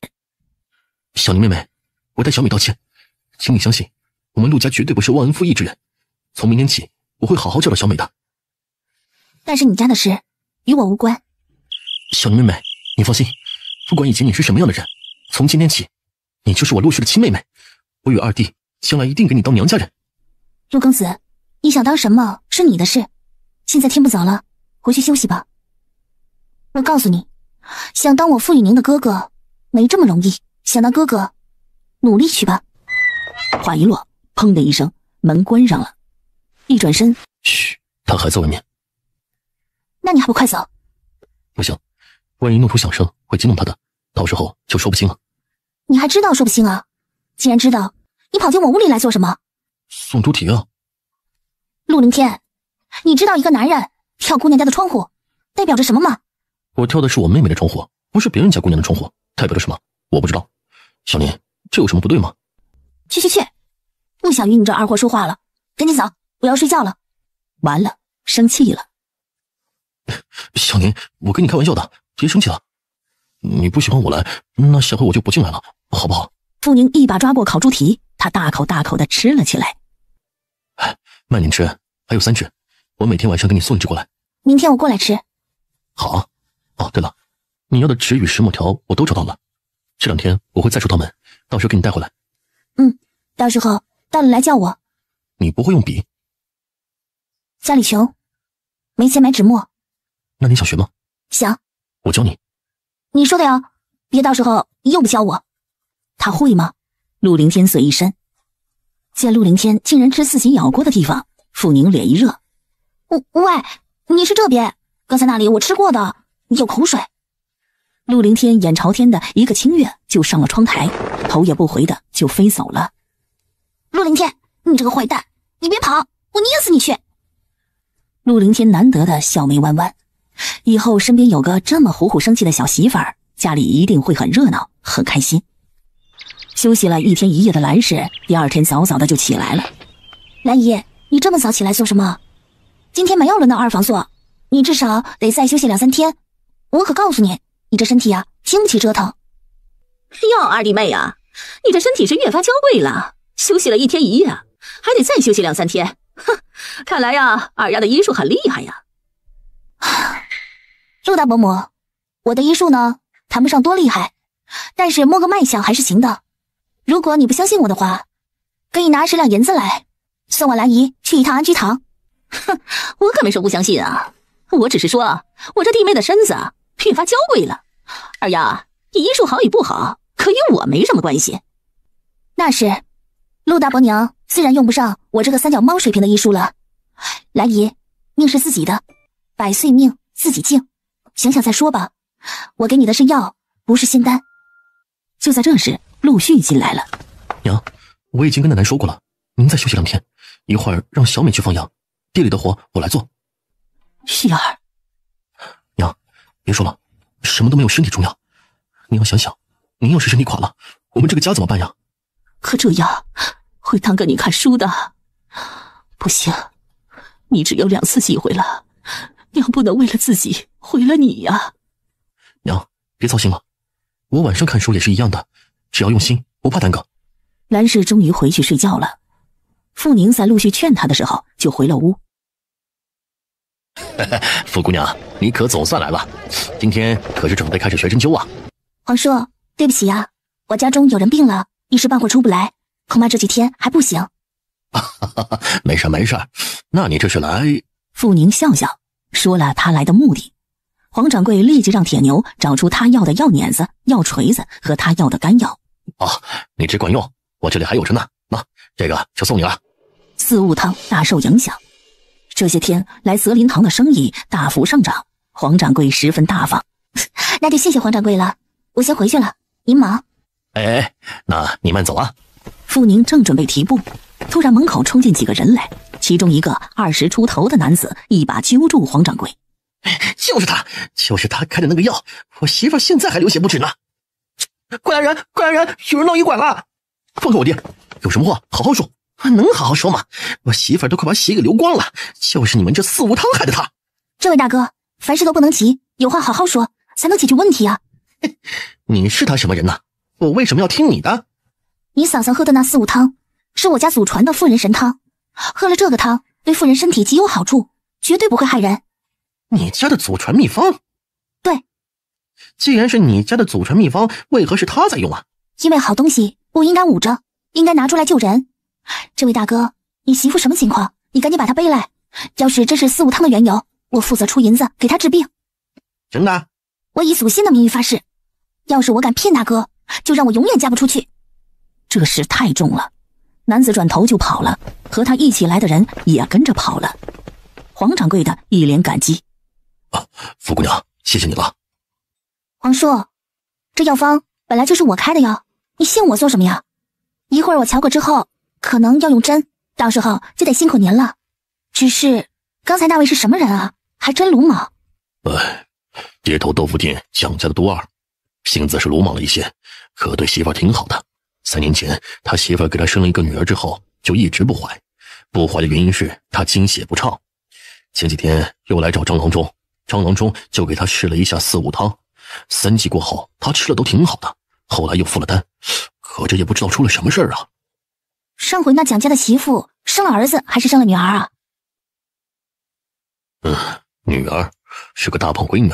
小宁妹妹，我代小美道歉，请你相信，我们陆家绝对不是忘恩负义之人。从明天起，我会好好教导小美的。但是你家的事与我无关。小宁妹妹，你放心，不管以前你是什么样的人，从今天起，你就是我陆氏的亲妹妹，我与二弟将来一定给你当娘家人。陆公子，你想当什么是你的事，现在天不早了，回去休息吧。我告诉你，想当我傅雨宁的哥哥没这么容易，想当哥哥努力去吧。话一落，砰的一声，门关上了。一转身，嘘，他还在外面。那你还不快走？不行，万一弄出响声会惊动他的，到时候就说不清了。你还知道说不清啊？既然知道，你跑进我屋里来做什么？送猪蹄啊！陆凌天，你知道一个男人跳姑娘家的窗户代表着什么吗？我跳的是我妹妹的窗户，不是别人家姑娘的窗户，代表着什么？我不知道。小林，这有什么不对吗？去，不想与你这二货说话了，赶紧走，我要睡觉了。完了，生气了。小宁，我跟你开玩笑的，别生气了。你不喜欢我来，那下回我就不进来了，好不好？傅宁一把抓过烤猪蹄，他大口大口地吃了起来。慢点吃，还有3只，我每天晚上给你送1只过来。明天我过来吃。好。哦，对了，你要的纸与石墨条我都找到了，这2天我会再出趟门，到时候给你带回来。到时候到了来叫我。你不会用笔？家里穷，没钱买纸墨。那你想学吗？想。我教你。你说的呀，别到时候又不教我。他会吗？陆凌天嘴一伸，见陆凌天竟然吃自己咬过的地方，傅宁脸一热。喂，你是这边？刚才那里我吃过的，有口水。陆凌天眼朝天的一个轻跃就上了窗台，头也不回的就飞走了。陆凌天，你这个坏蛋，你别跑，我捏死你去！陆凌天难得的笑眉弯弯，以后身边有个这么虎虎生气的小媳妇儿，家里一定会很热闹，很开心。休息了1天1夜的蓝氏，第2天早早的就起来了。蓝姨，你这么早起来做什么？今天没有轮到二房做，你至少得再休息2-3天。我可告诉你，你这身体啊，经不起折腾。哟，二弟妹啊，你这身体是越发娇贵了，休息了1天1夜，还得再休息2-3天。哼，看来呀，二丫的医术很厉害呀。陆大伯母，我的医术呢，谈不上多厉害，但是摸个脉象还是行的。如果你不相信我的话，可以拿10两银子来，送我兰姨去一趟安居堂。哼，我可没说不相信啊，我只是说我这弟妹的身子越发娇贵了。二丫，你医术好与不好，可与我没什么关系。那是，陆大伯娘自然用不上我这个3脚猫水平的医术了。兰姨，命是自己的，100岁命自己敬，想想再说吧。我给你的是药，不是仙丹。就在这时，陆续进来了。娘，我已经跟奶奶说过了，您再休息2天，一会儿让小美去放羊，地里的活我来做。旭儿，娘，别说了，什么都没有身体重要。您要想想，您要是身体垮了，我们这个家怎么办呀？可这样会耽搁你看书的。不行，你只有2次机会了，娘不能为了自己毁了你呀。娘，别操心了，我晚上看书也是一样的，只要用心，不怕耽搁。蓝氏终于回去睡觉了。傅宁在陆续劝他的时候就回了屋。傅姑娘，你可总算来了，今天可是准备开始学针灸啊？皇叔，对不起呀，我家中有人病了，一时半会出不来，恐怕这几天还不行。没事没事，那你这是来……傅宁笑笑说了他来的目的。黄掌柜立即让铁牛找出他要的药碾子、药锤子和他要的干药。哦，你只管用，我这里还有着呢，那这个就送你了。四物汤大受影响，这些天来泽林堂的生意大幅上涨，黄掌柜十分大方。那就谢谢黄掌柜了，我先回去了，您忙。哎，那你慢走啊。傅宁正准备提步，突然门口冲进几个人来，其中一个20出头的男子一把揪住黄掌柜。就是他开的那个药，我媳妇现在还流血不止呢。快来人，有人闹医馆了！放开我爹，有什么话好好说。能好好说吗？我媳妇都快把血给流光了，就是你们这四无汤害的她。这位大哥，凡事都不能急，有话好好说，才能解决问题啊。你是他什么人呢？我为什么要听你的？你嫂嫂喝的那四物汤，是我家祖传的妇人神汤，喝了这个汤对妇人身体极有好处，绝对不会害人。你家的祖传秘方？对。既然是你家的祖传秘方，为何是他在用啊？因为好东西不应该捂着，应该拿出来救人。这位大哥，你媳妇什么情况？你赶紧把她背来。要是这是四物汤的缘由，我负责出银子给她治病。真的？我以祖先的名誉发誓，要是我敢骗大哥，就让我永远嫁不出去。这事太重了，男子转头就跑了，和他一起来的人也跟着跑了。黄掌柜的一脸感激：“傅姑娘，谢谢你了。”皇叔，这药方本来就是我开的药，你信我做什么呀？一会儿我瞧过之后，可能要用针，到时候就得辛苦您了。只是刚才那位是什么人啊？还真鲁莽。街头豆腐店蒋家的杜二，性子是鲁莽了一些，可对媳妇儿挺好的。3年前他媳妇儿给他生了一个女儿之后，就一直不怀。不怀的原因是他经血不畅。前几天又来找张郎中，张郎中就给他试了一下四物汤，3剂过后他吃了都挺好的，后来又付了单，可这也不知道出了什么事儿啊。上回那蒋家的媳妇生了儿子还是生了女儿啊？女儿是个大胖闺女，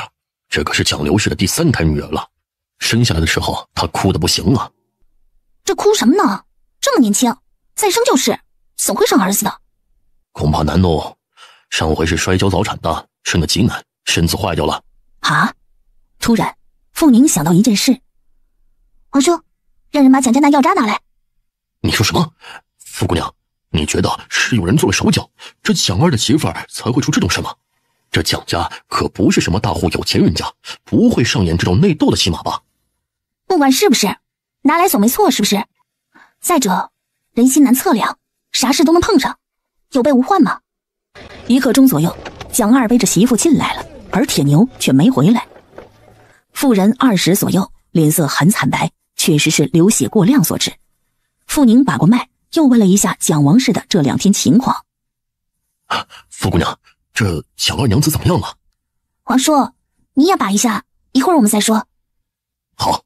这可是蒋刘氏的第3胎女儿了。生下来的时候她哭得不行啊。这哭什么呢？这么年轻，再生就是，怎么会生儿子的？恐怕难哦，上回是摔跤早产的，生得极难，身子坏掉了。啊！突然傅宁想到一件事：皇叔，让人把蒋家那药渣拿来。你说什么？傅姑娘，你觉得是有人做了手脚，这蒋二的媳妇儿才会出这种事吗？这蒋家可不是什么大户有钱人家，不会上演这种内斗的戏码吧？不管是不是，拿来总没错，是不是？再者，人心难测量，啥事都能碰上，有备无患嘛。1刻钟左右，蒋二背着媳妇进来了，而铁牛却没回来。妇人20左右，脸色很惨白，确实是流血过量所致。傅宁把过脉，又问了一下蒋王氏的这2天情况。傅姑娘，这蒋二娘子怎么样了？皇叔，你也把一下，一会儿我们再说。好。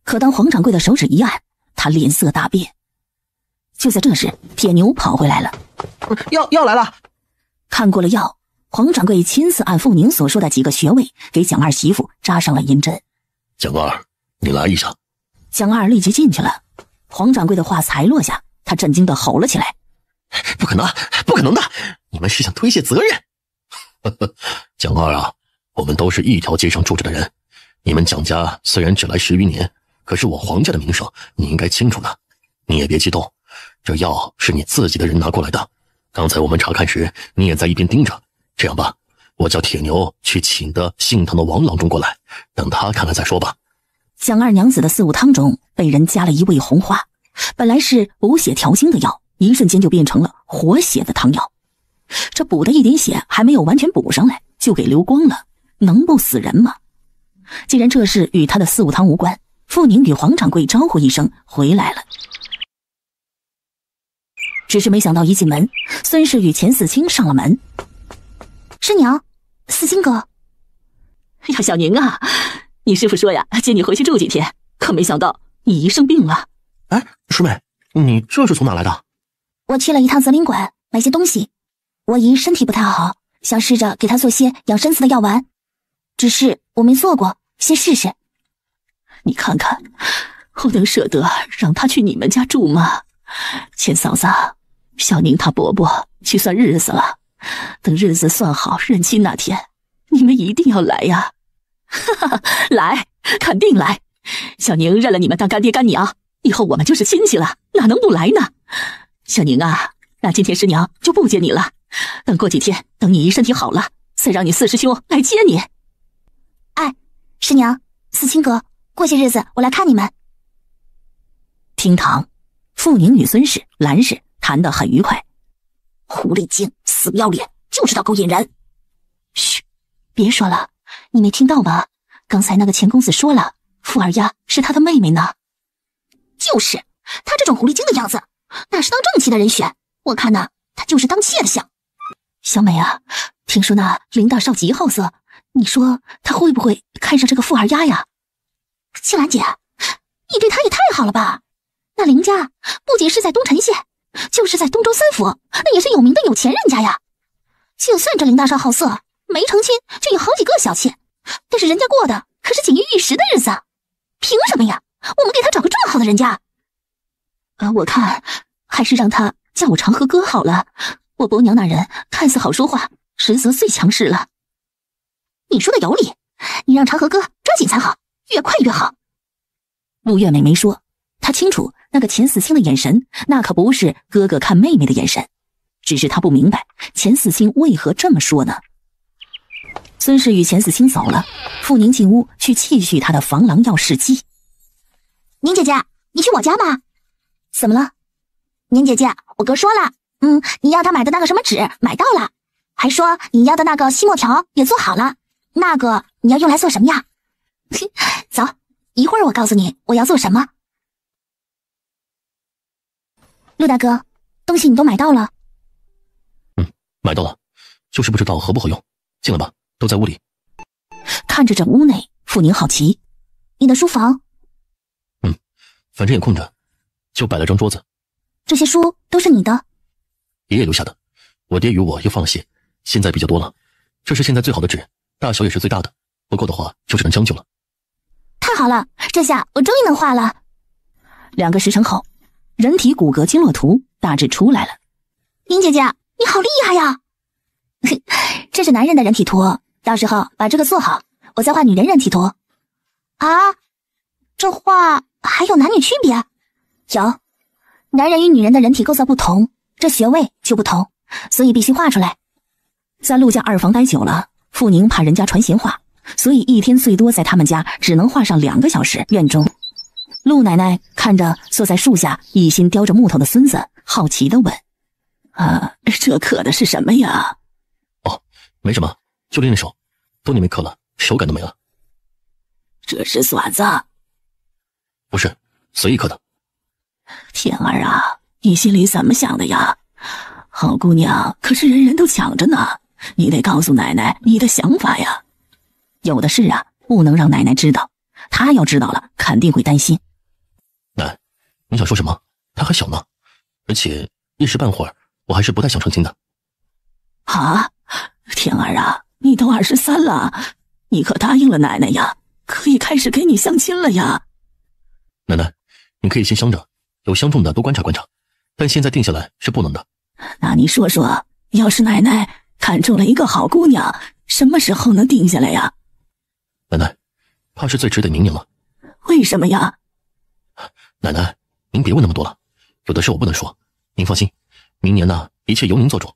可当黄掌柜的手指一按，他脸色大变。就在这时，铁牛跑回来了。药来了。看过了药，黄掌柜亲自按傅宁所说的几个穴位给蒋二媳妇扎上了银针。蒋二，你来一下。蒋二立即进去了。黄掌柜的话才落下，他震惊地吼了起来：“不可能，不可能的！你们是想推卸责任？”蒋二啊，我们都是一条街上住着的人，你们蒋家虽然只来10余年，可是我黄家的名声你应该清楚的。你也别激动，这药是你自己的人拿过来的，刚才我们查看时你也在一边盯着。这样吧，我叫铁牛去请的姓唐的王郎中过来，等他看看再说吧。蒋二娘子的四物汤中被人加了一味红花，本来是补血调经的药，一瞬间就变成了活血的汤药。这补的一点血还没有完全补上来，就给流光了，能不死人吗？既然这事与他的四物汤无关，傅宁与黄掌柜招呼一声回来了。只是没想到一进门，孙氏与钱四清上了门。师娘，四清哥。呀，小宁啊，你师父说呀，接你回去住几天，可没想到你姨生病了。哎，师妹，你这是从哪来的？我去了一趟泽林馆买些东西，我姨身体不太好，想试着给她做些养身子的药丸，只是我没做过，先试试。你看看，我能舍得让她去你们家住吗？钱嫂子，小宁她伯伯去算日子了，等日子算好认亲那天，你们一定要来呀！哈哈，来，肯定来。小宁认了你们当干爹干娘，以后我们就是亲戚了，哪能不来呢？小宁啊，那今天师娘就不接你了，等过几天，等你姨身体好了，再让你四师兄来接你。哎，师娘，四清哥，过些日子我来看你们。厅堂，傅宁与孙氏、兰氏谈得很愉快。狐狸精，死不要脸，就知道勾引人。嘘，别说了，你没听到吗？刚才那个钱公子说了，傅二丫是他的妹妹呢。就是，他这种狐狸精的样子，哪是当正妻的人选？我看呢，他就是当妾的像。小美啊，听说那林大少极好色，你说他会不会看上这个傅二丫呀？青兰姐，你对他也太好了吧？那林家不仅是在东城县，就是在东周三府，那也是有名的有钱人家呀。就算这林大少好色，没成亲就有好几个小妾，但是人家过的可是锦衣玉食的日子，凭什么呀？我们给他找个这么好的人家？我看还是让他叫我长河哥好了。我伯娘那人看似好说话，实则最强势了。你说的有理，你让长河哥抓紧才好，越快越好。陆月美没说，她清楚那个钱四清的眼神，那可不是哥哥看妹妹的眼神，只是她不明白钱四清为何这么说呢。孙氏与钱四清走了，傅宁进屋去继续他的防狼药试剂。宁姐姐，你去我家吧。怎么了？宁姐姐，我哥说了，你要他买的那个什么纸买到了，还说你要的那个细墨条也做好了，那个你要用来做什么呀？走，一会儿我告诉你我要做什么。陆大哥，东西你都买到了？买到了，就是不知道合不合用。进来吧，都在屋里。看着这屋内，傅宁好奇，你的书房？反正也空着，就摆了张桌子。这些书都是你的？爷爷留下的，我爹与我又放了些，现在比较多了。这是现在最好的纸，大小也是最大的，不够的话就只能将就了。太好了，这下我终于能画了。2个时辰后，人体骨骼经络图大致出来了。宁姐姐，你好厉害呀！这是男人的人体图，到时候把这个做好，我再画女人人体图。啊，这画还有男女区别？有，男人与女人的人体构造不同，这穴位就不同，所以必须画出来。在陆家二房待久了，傅宁怕人家传闲话，所以一天最多在他们家只能画上2个小时。院中，陆奶奶看着坐在树下一心叼着木头的孙子，好奇地问：这刻的是什么呀？哦，没什么，就练练手，多年没刻了，手感都没了。这是算子？不是，随意刻的。天儿啊，你心里怎么想的呀？好姑娘可是人人都抢着呢，你得告诉奶奶你的想法呀。有的事啊，不能让奶奶知道，她要知道了肯定会担心。奶，你想说什么？她还小呢，而且一时半会儿我还是不太想成亲的。啊，天儿啊，你都23了，你可答应了奶奶呀，可以开始给你相亲了呀。奶奶，你可以先相着，有相中的多观察观察，但现在定下来是不能的。那你说说，要是奶奶看中了一个好姑娘，什么时候能定下来呀？奶奶，怕是最迟得明年了。为什么呀？奶奶，您别问那么多了，有的事我不能说，您放心，明年呢，一切由您做主。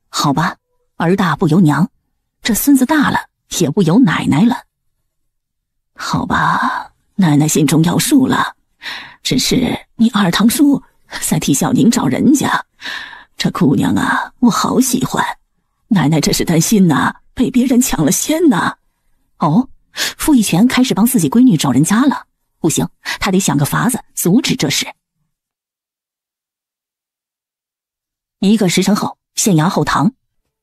好吧，儿大不由娘，这孙子大了也不由奶奶了。好吧，奶奶心中有数了，只是你二堂叔在替小宁找人家，这姑娘啊，我好喜欢，奶奶这是担心呐，被别人抢了先呐。哦，傅一泉开始帮自己闺女找人家了，不行，他得想个法子阻止这事。1个时辰后，县衙后堂，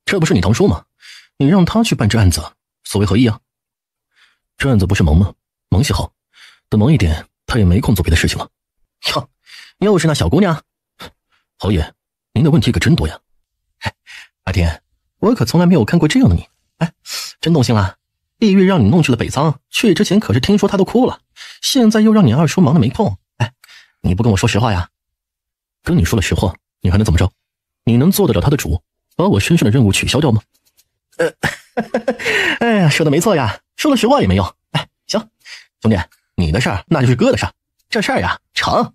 这不是你堂叔吗？你让他去办这案子，所谓何意啊？这案子不是忙吗？忙些好，等忙一点，他也没空做别的事情了。哟，又是那小姑娘。侯爷，您的问题可真多呀。阿天，我可从来没有看过这样的你。真动心了。碧玉让你弄去了北仓，去之前可是听说她都哭了，现在又让你二叔忙得没空。你不跟我说实话呀？跟你说了实话，你还能怎么着？你能做得了他的主，把我身上的任务取消掉吗？哎呀，说的没错呀，说了实话也没用。行，兄弟，你的事儿那就是哥的事儿，这事儿呀成。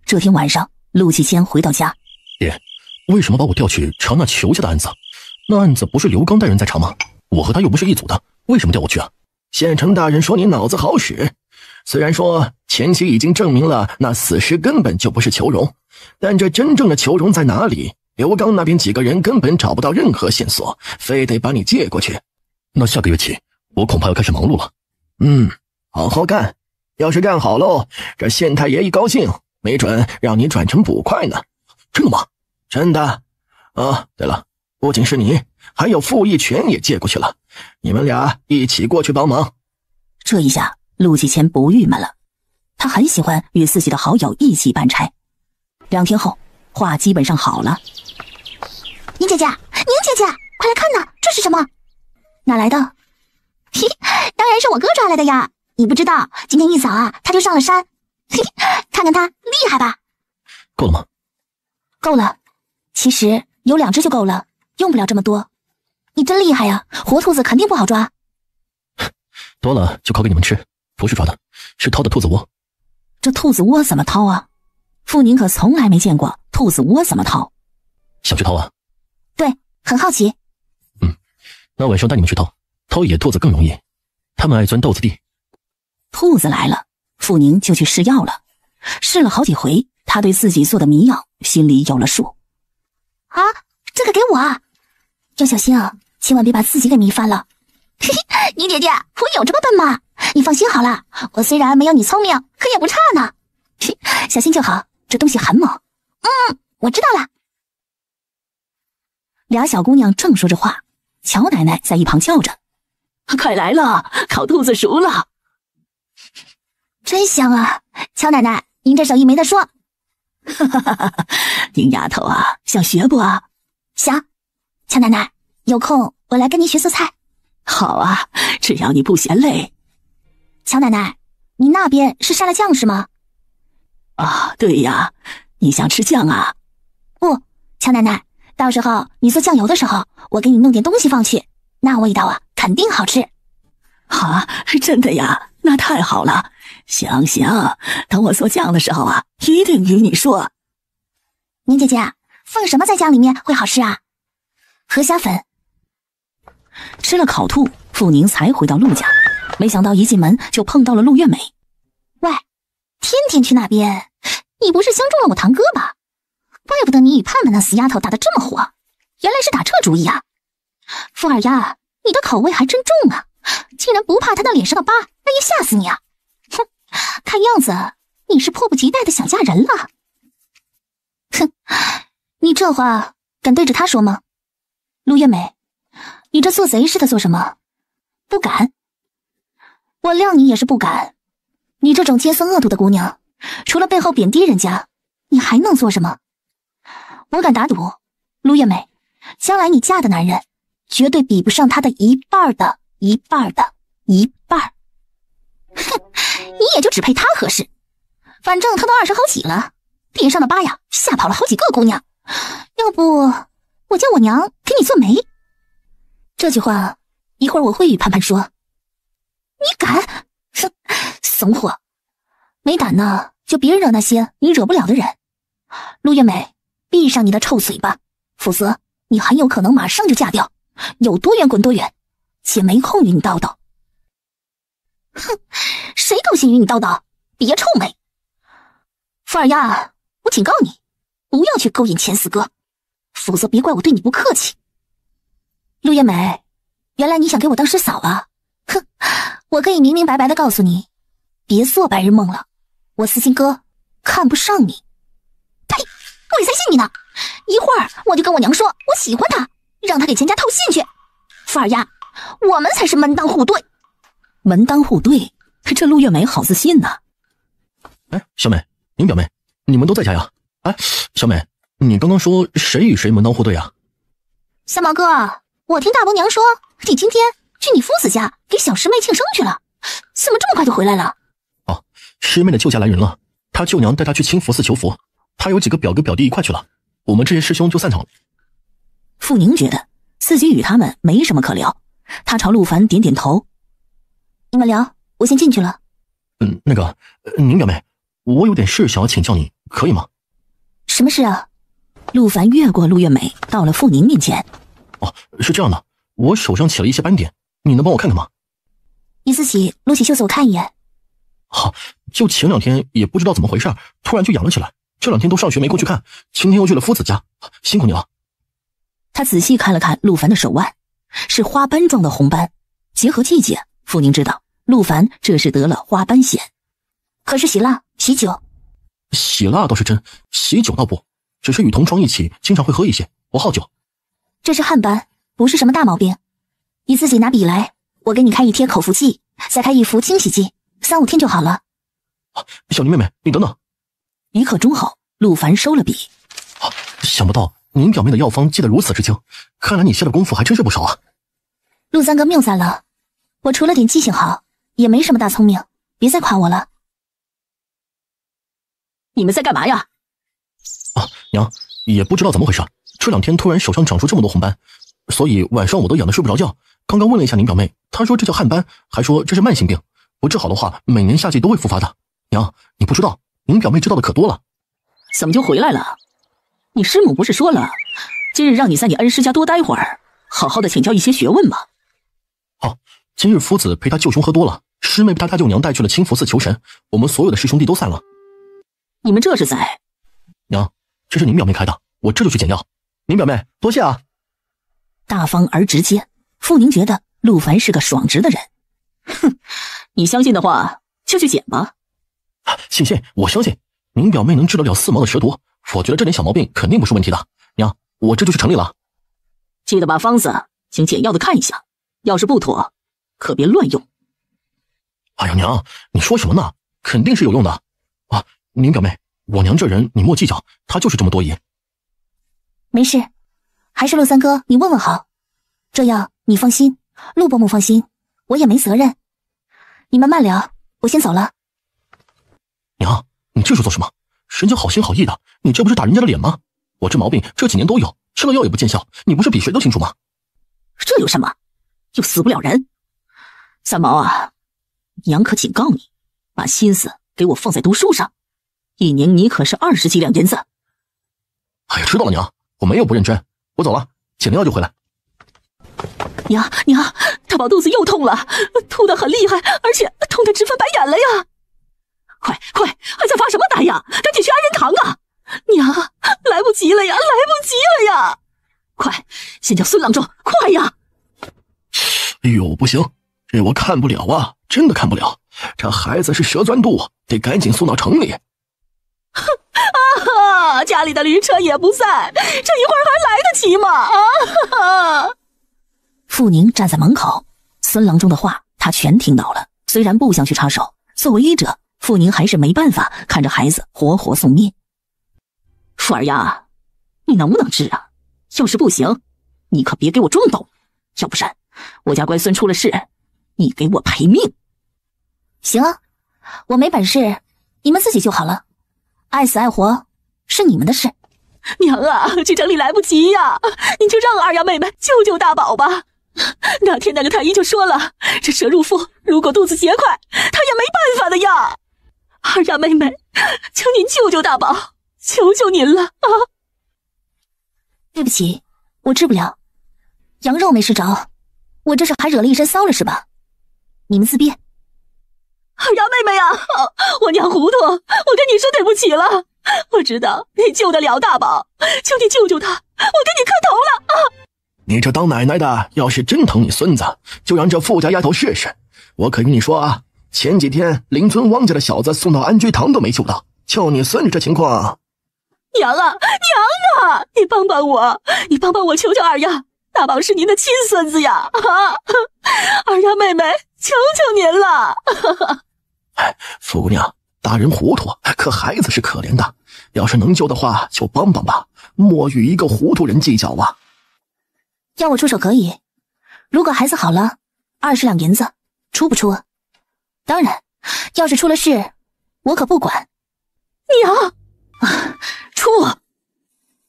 这天晚上，陆继谦回到家。爹，为什么把我调去查那裘家的案子？那案子不是刘刚带人在查吗？我和他又不是一组的，为什么调我去啊？县城大人说你脑子好使，虽然说前期已经证明了那死尸根本就不是裘荣，但这真正的裘荣在哪里？刘刚那边几个人根本找不到任何线索，非得把你借过去。那下个月起，我恐怕要开始忙碌了。好好干，要是干好喽，这县太爷一高兴，没准让你转成捕快呢。真的吗？真的。对了，不仅是你，还有傅义全也借过去了，你们俩一起过去帮忙。这一下，陆继谦不郁闷了，他很喜欢与自己的好友一起办差。2天后，画基本上好了。宁姐姐，快来看呐，这是什么？哪来的？当然是我哥抓来的呀！你不知道，今天一早啊，他就上了山。看看他厉害吧？够了吗？够了，其实有2只就够了，用不了这么多。你真厉害呀，活兔子肯定不好抓。多了就烤给你们吃，不是抓的，是掏的兔子窝。这兔子窝怎么掏啊？傅宁可从来没见过兔子窝怎么掏。想去掏啊？对，很好奇。那晚上带你们去掏，掏野兔子更容易，它们爱钻豆子地。兔子来了，傅宁就去试药了。试了好几回，他对自己做的迷药心里有了数。啊，这个给我啊！要小心啊，千万别把自己给迷翻了。嘿嘿，宁姐姐，我有这么笨吗？你放心好了，我虽然没有你聪明，可也不差呢。嘿，小心就好，这东西很猛。我知道了。俩小姑娘正说着话，乔奶奶在一旁叫着：“快来了，烤兔子熟了。”真香啊！乔奶奶，您这手艺没得说。哈哈哈！宁丫头啊，想学不啊？想。乔奶奶，有空我来跟您学做菜。好啊，只要你不嫌累。乔奶奶，您那边是沙拉酱是吗？啊，对呀，你想吃酱啊？不，乔奶奶，到时候你做酱油的时候，我给你弄点东西放去，那味道啊，肯定好吃。啊，真的呀？那太好了。行，等我做酱的时候啊，一定与你说。宁姐姐，放什么在酱里面会好吃啊？河虾粉。吃了烤兔，傅宁才回到陆家，没想到一进门就碰到了陆月美。喂，天天去那边，你不是相中了我堂哥吧？怪不得你与盼盼那死丫头打得这么火，原来是打这主意啊！傅二丫，你的口味还真重啊，竟然不怕他那脸上的疤，那也吓死你啊！哼，看样子你是迫不及待的想嫁人了。哼，你这话敢对着他说吗？陆月美，你这做贼似的做什么？不敢？我料你也是不敢。你这种奸僧恶毒的姑娘，除了背后贬低人家，你还能做什么？我敢打赌，陆月美，将来你嫁的男人绝对比不上他的一半的一半的一半。哼，你也就只配他合适。反正他都20好几了，脸上的疤呀，吓跑了好几个姑娘。要不我叫我娘给你做媒？这句话一会儿我会与盼盼说。你敢？哼，怂货，没胆呢，就别惹那些你惹不了的人。陆月美，闭上你的臭嘴巴，否则你很有可能马上就嫁掉，有多远滚多远，且没空与你叨叨。哼，谁高兴与你叨叨？别臭美！傅二丫，我警告你，不要去勾引钱四哥，否则别怪我对你不客气。陆月美，原来你想给我当师嫂啊？哼，我可以明明白白的告诉你，别做白日梦了，我四星哥看不上你。呸！我也才信你呢！一会儿我就跟我娘说我喜欢他，让他给钱家套现去。傅二丫，我们才是门当户对。门当户对，这陆月美好自信呢。哎，小美，宁表妹，你们都在家呀？哎，小美，你刚刚说谁与谁门当户对啊？三毛哥，我听大伯娘说你今天去你夫子家给小师妹庆生去了，怎么这么快就回来了？哦，师妹的舅家来人了，她舅娘带她去清福寺求佛，她有几个表哥表弟一块去了，我们这些师兄就散场了。傅宁觉得自己与他们没什么可聊，他朝陆凡点点头。你们聊，我先进去了。那个，宁表妹，我有点事想要请教你，可以吗？什么事啊？陆凡越过陆月美，到了傅宁面前。哦，是这样的，我手上起了一些斑点，你能帮我看看吗？你自己撸起袖子我看一眼。好，就前2天也不知道怎么回事，突然就痒了起来，这2天都上学没空去看，今天又去了夫子家，辛苦你了。他仔细看了看陆凡的手腕，是花斑状的红斑，结合季节，傅宁知道陆凡这是得了花斑癣。可是喜蜡、喜酒，喜蜡倒是真，喜酒倒不，只是与同窗一起经常会喝一些，我好酒。这是汗斑，不是什么大毛病。你自己拿笔来，我给你开一贴口服剂，再开一服清洗剂，3、5天就好了。小宁妹妹，你等等。1刻钟后，陆凡收了笔。想不到您表妹的药方记得如此之清，看来你下的功夫还真是不少啊。陆三哥谬赞了，我除了点记性好，也没什么大聪明，别再夸我了。你们在干嘛呀？娘，也不知道怎么回事，这2天突然手上长出这么多红斑，所以晚上我都痒得睡不着觉。刚刚问了一下您表妹，她说这叫汗斑，还说这是慢性病，不治好的话，每年夏季都会复发的。娘，你不知道，您表妹知道的可多了。怎么就回来了？你师母不是说了，今日让你在你恩师家多待会儿，好好的请教一些学问吗？好，今日夫子陪他舅兄喝多了，师妹被他大舅娘带去了清福寺求神，我们所有的师兄弟都散了。你们这是在？娘，这是您表妹开的，我这就去检药。您表妹多谢啊。大方而直接，傅宁觉得陆凡是个爽直的人。哼，你相信的话就去检吧。信，我相信您表妹能治得了4毛的蛇毒，我觉得这点小毛病肯定不是问题的。娘，我这就去城里了。记得把方子请检药的看一下，要是不妥，可别乱用。哎呀，娘，你说什么呢？肯定是有用的。啊，您表妹，我娘这人你莫计较，她就是这么多疑。没事，还是陆三哥，你问问好。这样你放心，陆伯母放心，我也没责任。你们慢聊，我先走了。娘，你这是做什么？人家好心好意的，你这不是打人家的脸吗？我这毛病这几年都有，吃了药也不见效，你不是比谁都清楚吗？这有什么？又死不了人。三毛啊，娘可警告你，把心思给我放在读书上，1年你可是20几两银子。哎呀，知道了娘，我没有不认真，我走了，检了药就回来。娘，他宝肚子又痛了，吐得很厉害，而且痛得直翻白眼了呀！快，还在发什么呆呀？赶紧去安仁堂啊！娘，来不及了呀！快，先叫孙郎中，快呀！哎呦，不行，这我看不了啊，真的看不了。这孩子是蛇钻肚，得赶紧送到城里。家里的驴车也不在，这一会儿还来得及吗？傅宁站在门口，孙郎中的话他全听到了。虽然不想去插手，作为医者，傅宁还是没办法看着孩子活活送命。富儿呀，你能不能治啊？要是不行，你可别给我装懂，要不然我家乖孙出了事，你给我赔命。行啊，我没本事，你们自己就好了，爱死爱活是你们的事。娘啊，去城里来不及呀，你就让二丫妹妹救大宝吧。那天那个太医就说了，这蛇入腹，如果肚子结块，她也没办法的呀。二丫妹妹，求您救大宝，求您了啊！对不起，我治不了，羊肉没吃着，我这是还惹了一身骚了是吧？你们自便。二丫妹妹啊，我娘糊涂，我跟你说对不起了。我知道你救得了大宝，求你救他，我给你磕头了啊！你这当奶奶的，要是真疼你孙子，就让这富家丫头试试。我可跟你说啊，前几天邻村汪家的小子送到安居堂都没救到，就你孙子这情况。娘啊，你帮帮我，你帮帮我，求二丫，大宝是您的亲孙子呀！二丫妹妹，求您了！哎，富姑娘，大人糊涂，可孩子是可怜的，要是能救的话，就帮帮吧，莫与一个糊涂人计较啊！要我出手可以，如果孩子好了，20两银子，出不出？当然，要是出了事，我可不管。娘，出！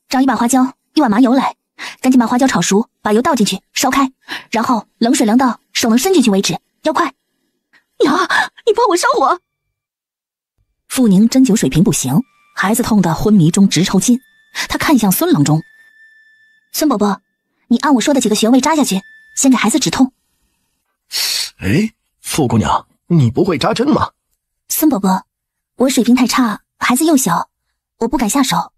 找一把花椒，1碗麻油来，赶紧把花椒炒熟，把油倒进去，烧开，然后冷水凉到手能伸进去为止，要快。娘，你帮我烧火。傅宁针灸水平不行，孩子痛得昏迷中直抽筋。他看向孙郎中，孙伯伯，你按我说的几个穴位扎下去，先给孩子止痛。哎，傅姑娘，你不会扎针吗？孙伯伯，我水平太差，孩子又小，我不敢下手。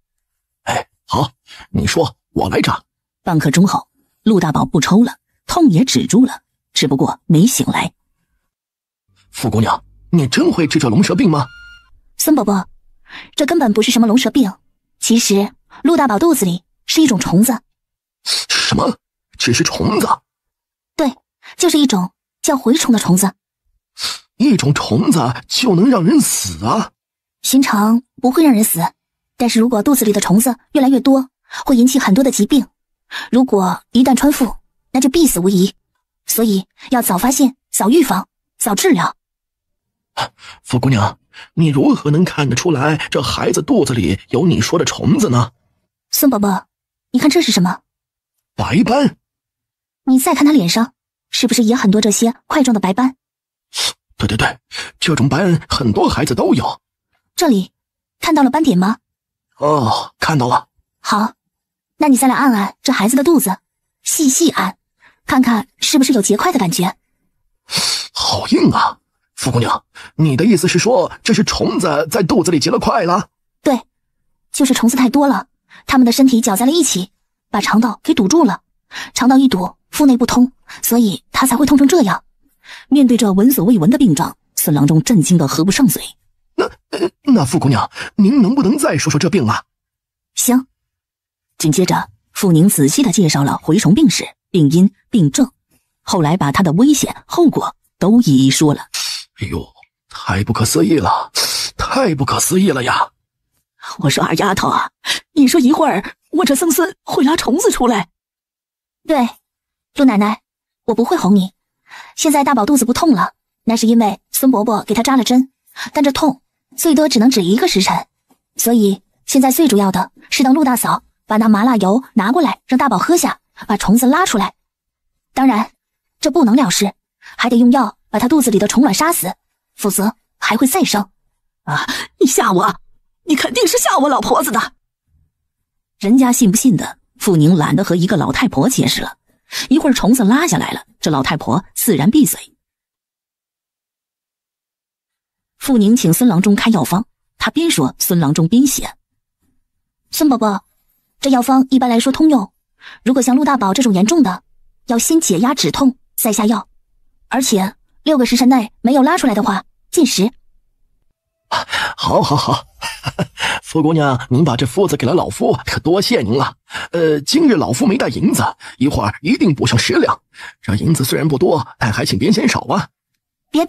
哎，好，你说，我来扎。半刻钟后，陆大宝不抽了，痛也止住了，只不过没醒来。傅姑娘，你真会治这龙蛇病吗？孙伯伯，这根本不是什么龙蛇病，其实陆大宝肚子里是一种虫子。什么？只是虫子？对，就是一种叫蛔虫的虫子。一种虫子就能让人死啊？寻常不会让人死，但是如果肚子里的虫子越来越多，会引起很多的疾病。如果一旦穿腹，那就必死无疑。所以要早发现、早预防、早治疗。傅姑娘，你如何能看得出来这孩子肚子里有你说的虫子呢？孙伯伯，你看这是什么？白斑。你再看他脸上，是不是也很多这些块状的白斑？对，这种斑很多孩子都有。这里看到了斑点吗？哦，看到了。好，那你再来按按这孩子的肚子，细细按，看看是不是有结块的感觉。好硬啊！傅姑娘，你的意思是说这是虫子在肚子里结了块了？对，就是虫子太多了，它们的身体搅在了一起，把肠道给堵住了，肠道一堵，腹内不通，所以它才会痛成这样。面对这闻所未闻的病状，孙郎中震惊得合不上嘴。那傅姑娘，您能不能再说说这病啊？行。紧接着，傅宁仔细地介绍了蛔虫病史、病因、病症，后来把它的危险、后果都一一说了。哎呦，太不可思议了，太不可思议了呀！我说二丫头啊，你说一会儿我这僧孙会拉虫子出来？对，陆奶奶，我不会哄你。现在大宝肚子不痛了，那是因为孙伯伯给他扎了针，但这痛最多只能止1个时辰，所以现在最主要的是等陆大嫂把那麻辣油拿过来让大宝喝下，把虫子拉出来。当然这不能了事，还得用药把他肚子里的虫卵杀死，否则还会再生。啊，你吓我，你肯定是吓我老婆子的。人家信不信的，傅宁懒得和一个老太婆解释了。一会儿虫子拉下来了，这老太婆自然闭嘴。傅宁请孙郎中开药方，他边说孙郎中边写：孙伯伯，这药方一般来说通用，如果像陆大宝这种严重的，要先解压止痛再下药，而且6个时辰内没有拉出来的话，禁食。好，傅姑娘，您把这夫子给了老夫，可多谢您了。今日老夫没带银子，一会儿一定补上10两。这银子虽然不多，但还请别嫌少啊。别，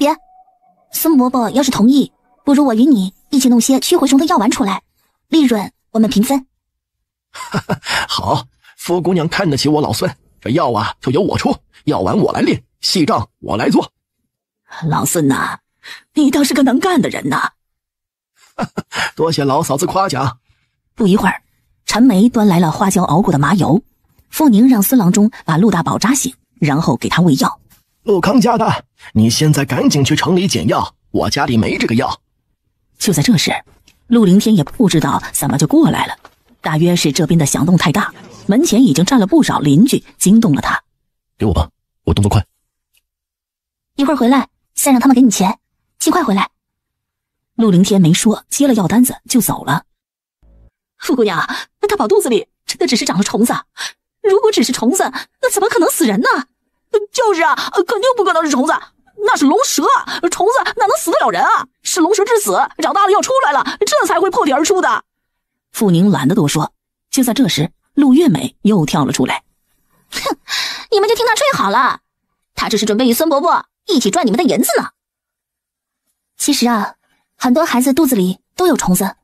孙伯伯要是同意，不如我与你一起弄些驱蛔虫的药丸出来，利润我们平分。好，傅姑娘看得起我老孙，这药啊就由我出，药丸我来炼，细账我来做。老孙呐，你倒是个能干的人呐。多谢老嫂子夸奖。不一会儿，陈梅端来了花椒熬过的麻油。傅宁让孙郎中把陆大宝扎醒，然后给他喂药。陆康家的，你现在赶紧去城里捡药，我家里没这个药。就在这时，陆凌天也不知道怎么就过来了，大约是这边的响动太大，门前已经站了不少邻居，惊动了他。给我吧，我动作快。一会儿回来再让他们给你钱，尽快回来。陆凌天没说，接了药单子就走了。傅姑娘，那大宝肚子里真的只是长了虫子？如果只是虫子，那怎么可能死人呢？就是啊，肯定不可能是虫子，那是龙蛇，虫子哪能死得了人啊？是龙蛇之死，长大了要出来了，这才会破体而出的。傅宁懒得多说。就在这时，陆月美又跳了出来。哼，你们就听他吹好了，他这是准备与孙伯伯一起赚你们的银子呢。其实啊，很多孩子肚子里都有虫子，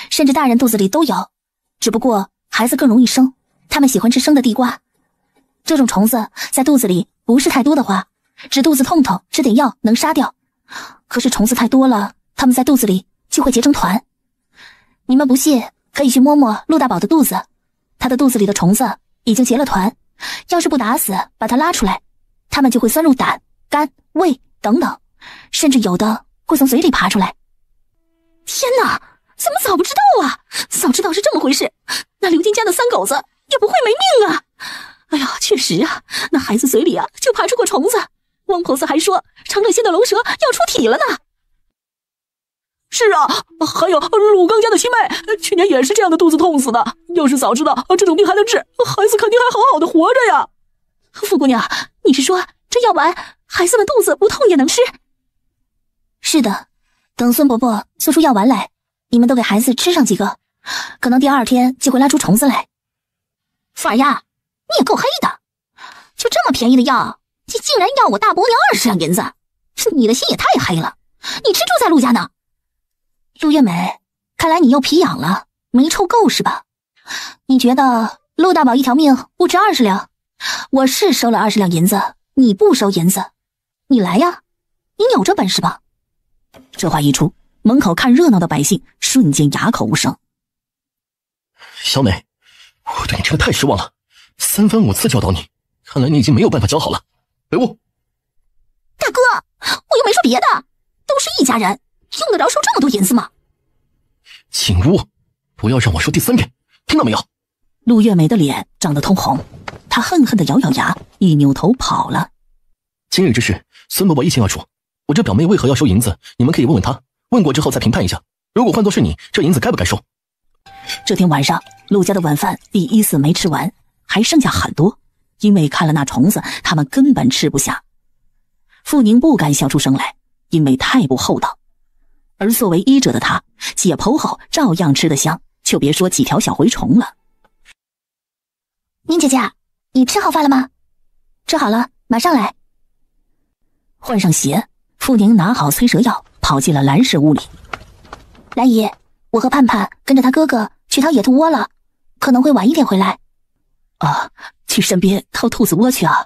甚至大人肚子里都有，只不过孩子更容易生，他们喜欢吃生的地瓜。这种虫子在肚子里不是太多的话，只肚子痛痛，吃点药能杀掉。可是虫子太多了，他们在肚子里就会结成团。你们不信，可以去摸摸陆大宝的肚子，他的肚子里的虫子已经结了团，要是不打死把它拉出来，它们就会钻入胆、肝、胃等等，甚至有的会从嘴里爬出来。天哪，怎么早不知道啊？早知道是这么回事，那刘金家的3狗子也不会没命啊！哎呀，确实啊，那孩子嘴里啊就爬出过虫子。汪婆子还说长乐县的龙蛇要出体了呢。是啊，还有鲁刚家的七妹，去年也是这样的肚子痛死的。要是早知道这种病还能治，孩子肯定还好好的活着呀。傅姑娘，你是说这药丸孩子们肚子不痛也能吃？是的，等孙伯伯做出药丸来，你们都给孩子吃上几个，可能第2天就会拉出虫子来。傅二丫，你也够黑的，就这么便宜的药，你竟然要我大伯娘20两银子，你的心也太黑了。你吃住在陆家呢？陆月美，看来你又皮痒了，没抽够是吧？你觉得陆大宝一条命不值20两？我是收了20两银子，你不收银子，你来呀，你有这本事吧？这话一出，门口看热闹的百姓瞬间哑口无声。小美，我对你真的太失望了，3番5次教导你，看来你已经没有办法教好了。回屋。大哥，我又没说别的，都是一家人，用得着说这么多银子吗？进屋，不要让我说第3遍，听到没有？陆月梅的脸涨得通红，她恨恨地咬咬牙，一扭头跑了。今日之事，孙伯伯一清二楚。我这表妹为何要收银子，你们可以问问她，问过之后再评判一下。如果换作是你，这银子该不该收？这天晚上，陆家的晚饭第一次没吃完，还剩下很多，因为看了那虫子，他们根本吃不下。傅宁不敢笑出声来，因为太不厚道。而作为医者的他，解剖后照样吃得香，就别说几条小蛔虫了。宁姐姐，你吃好饭了吗？吃好了，马上来。换上鞋，傅宁拿好催蛇药，跑进了蓝氏屋里。兰姨，我和盼盼跟着他哥哥去掏野兔窝了，可能会晚一点回来。啊，去山边掏兔子窝去啊？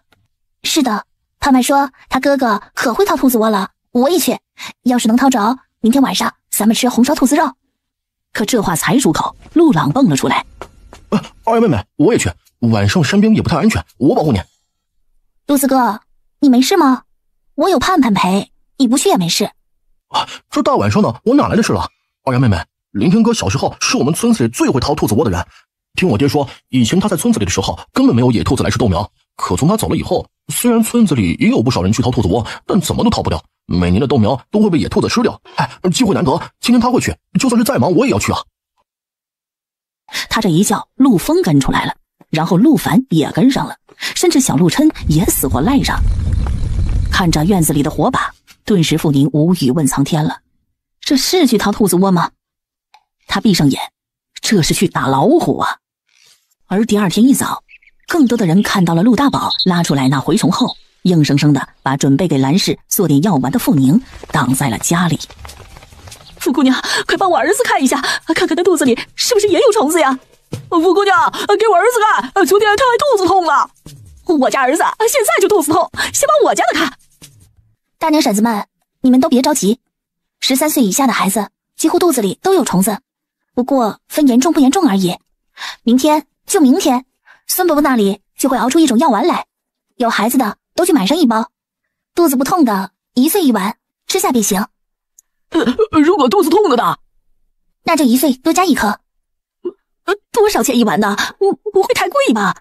是的，盼盼说他哥哥可会掏兔子窝了，我也去。要是能掏着，明天晚上咱们吃红烧兔子肉。可这话才出口，陆朗蹦了出来。二爷妹妹，我也去。晚上山边也不太安全，我保护你。陆四哥，你没事吗？我有盼盼陪，你不去也没事。这大晚上的，我哪来的事了？二爷妹妹，林天哥小时候是我们村子里最会掏兔子窝的人。听我爹说，以前他在村子里的时候，根本没有野兔子来吃豆苗。可从他走了以后，虽然村子里也有不少人去掏兔子窝，但怎么都掏不掉。每年的豆苗都会被野兔子吃掉。机会难得，今天他会去，就算是再忙，我也要去啊。他这一叫，陆丰跟出来了，然后陆凡也跟上了，甚至小陆琛也死活赖上。看着院子里的火把，顿时傅宁无语问苍天了：这是去掏兔子窝吗？他闭上眼，这是去打老虎啊！而第二天一早，更多的人看到了陆大宝拉出来那蛔虫后，硬生生的把准备给蓝氏做点药丸的傅宁挡在了家里。傅姑娘，快帮我儿子看一下，看看他肚子里是不是也有虫子呀？傅姑娘，给我儿子看，昨天他还肚子痛了。我家儿子现在就肚子痛，先帮我家的看。大娘婶子们，你们都别着急，13岁以下的孩子几乎肚子里都有虫子，不过分严重不严重而已。明天就明天，孙伯伯那里就会熬出一种药丸来，有孩子的都去买上1包，肚子不痛的1岁1丸，吃下便行。如果肚子痛了呢？那就1岁多加1颗。多少钱1丸呢？不会太贵吧？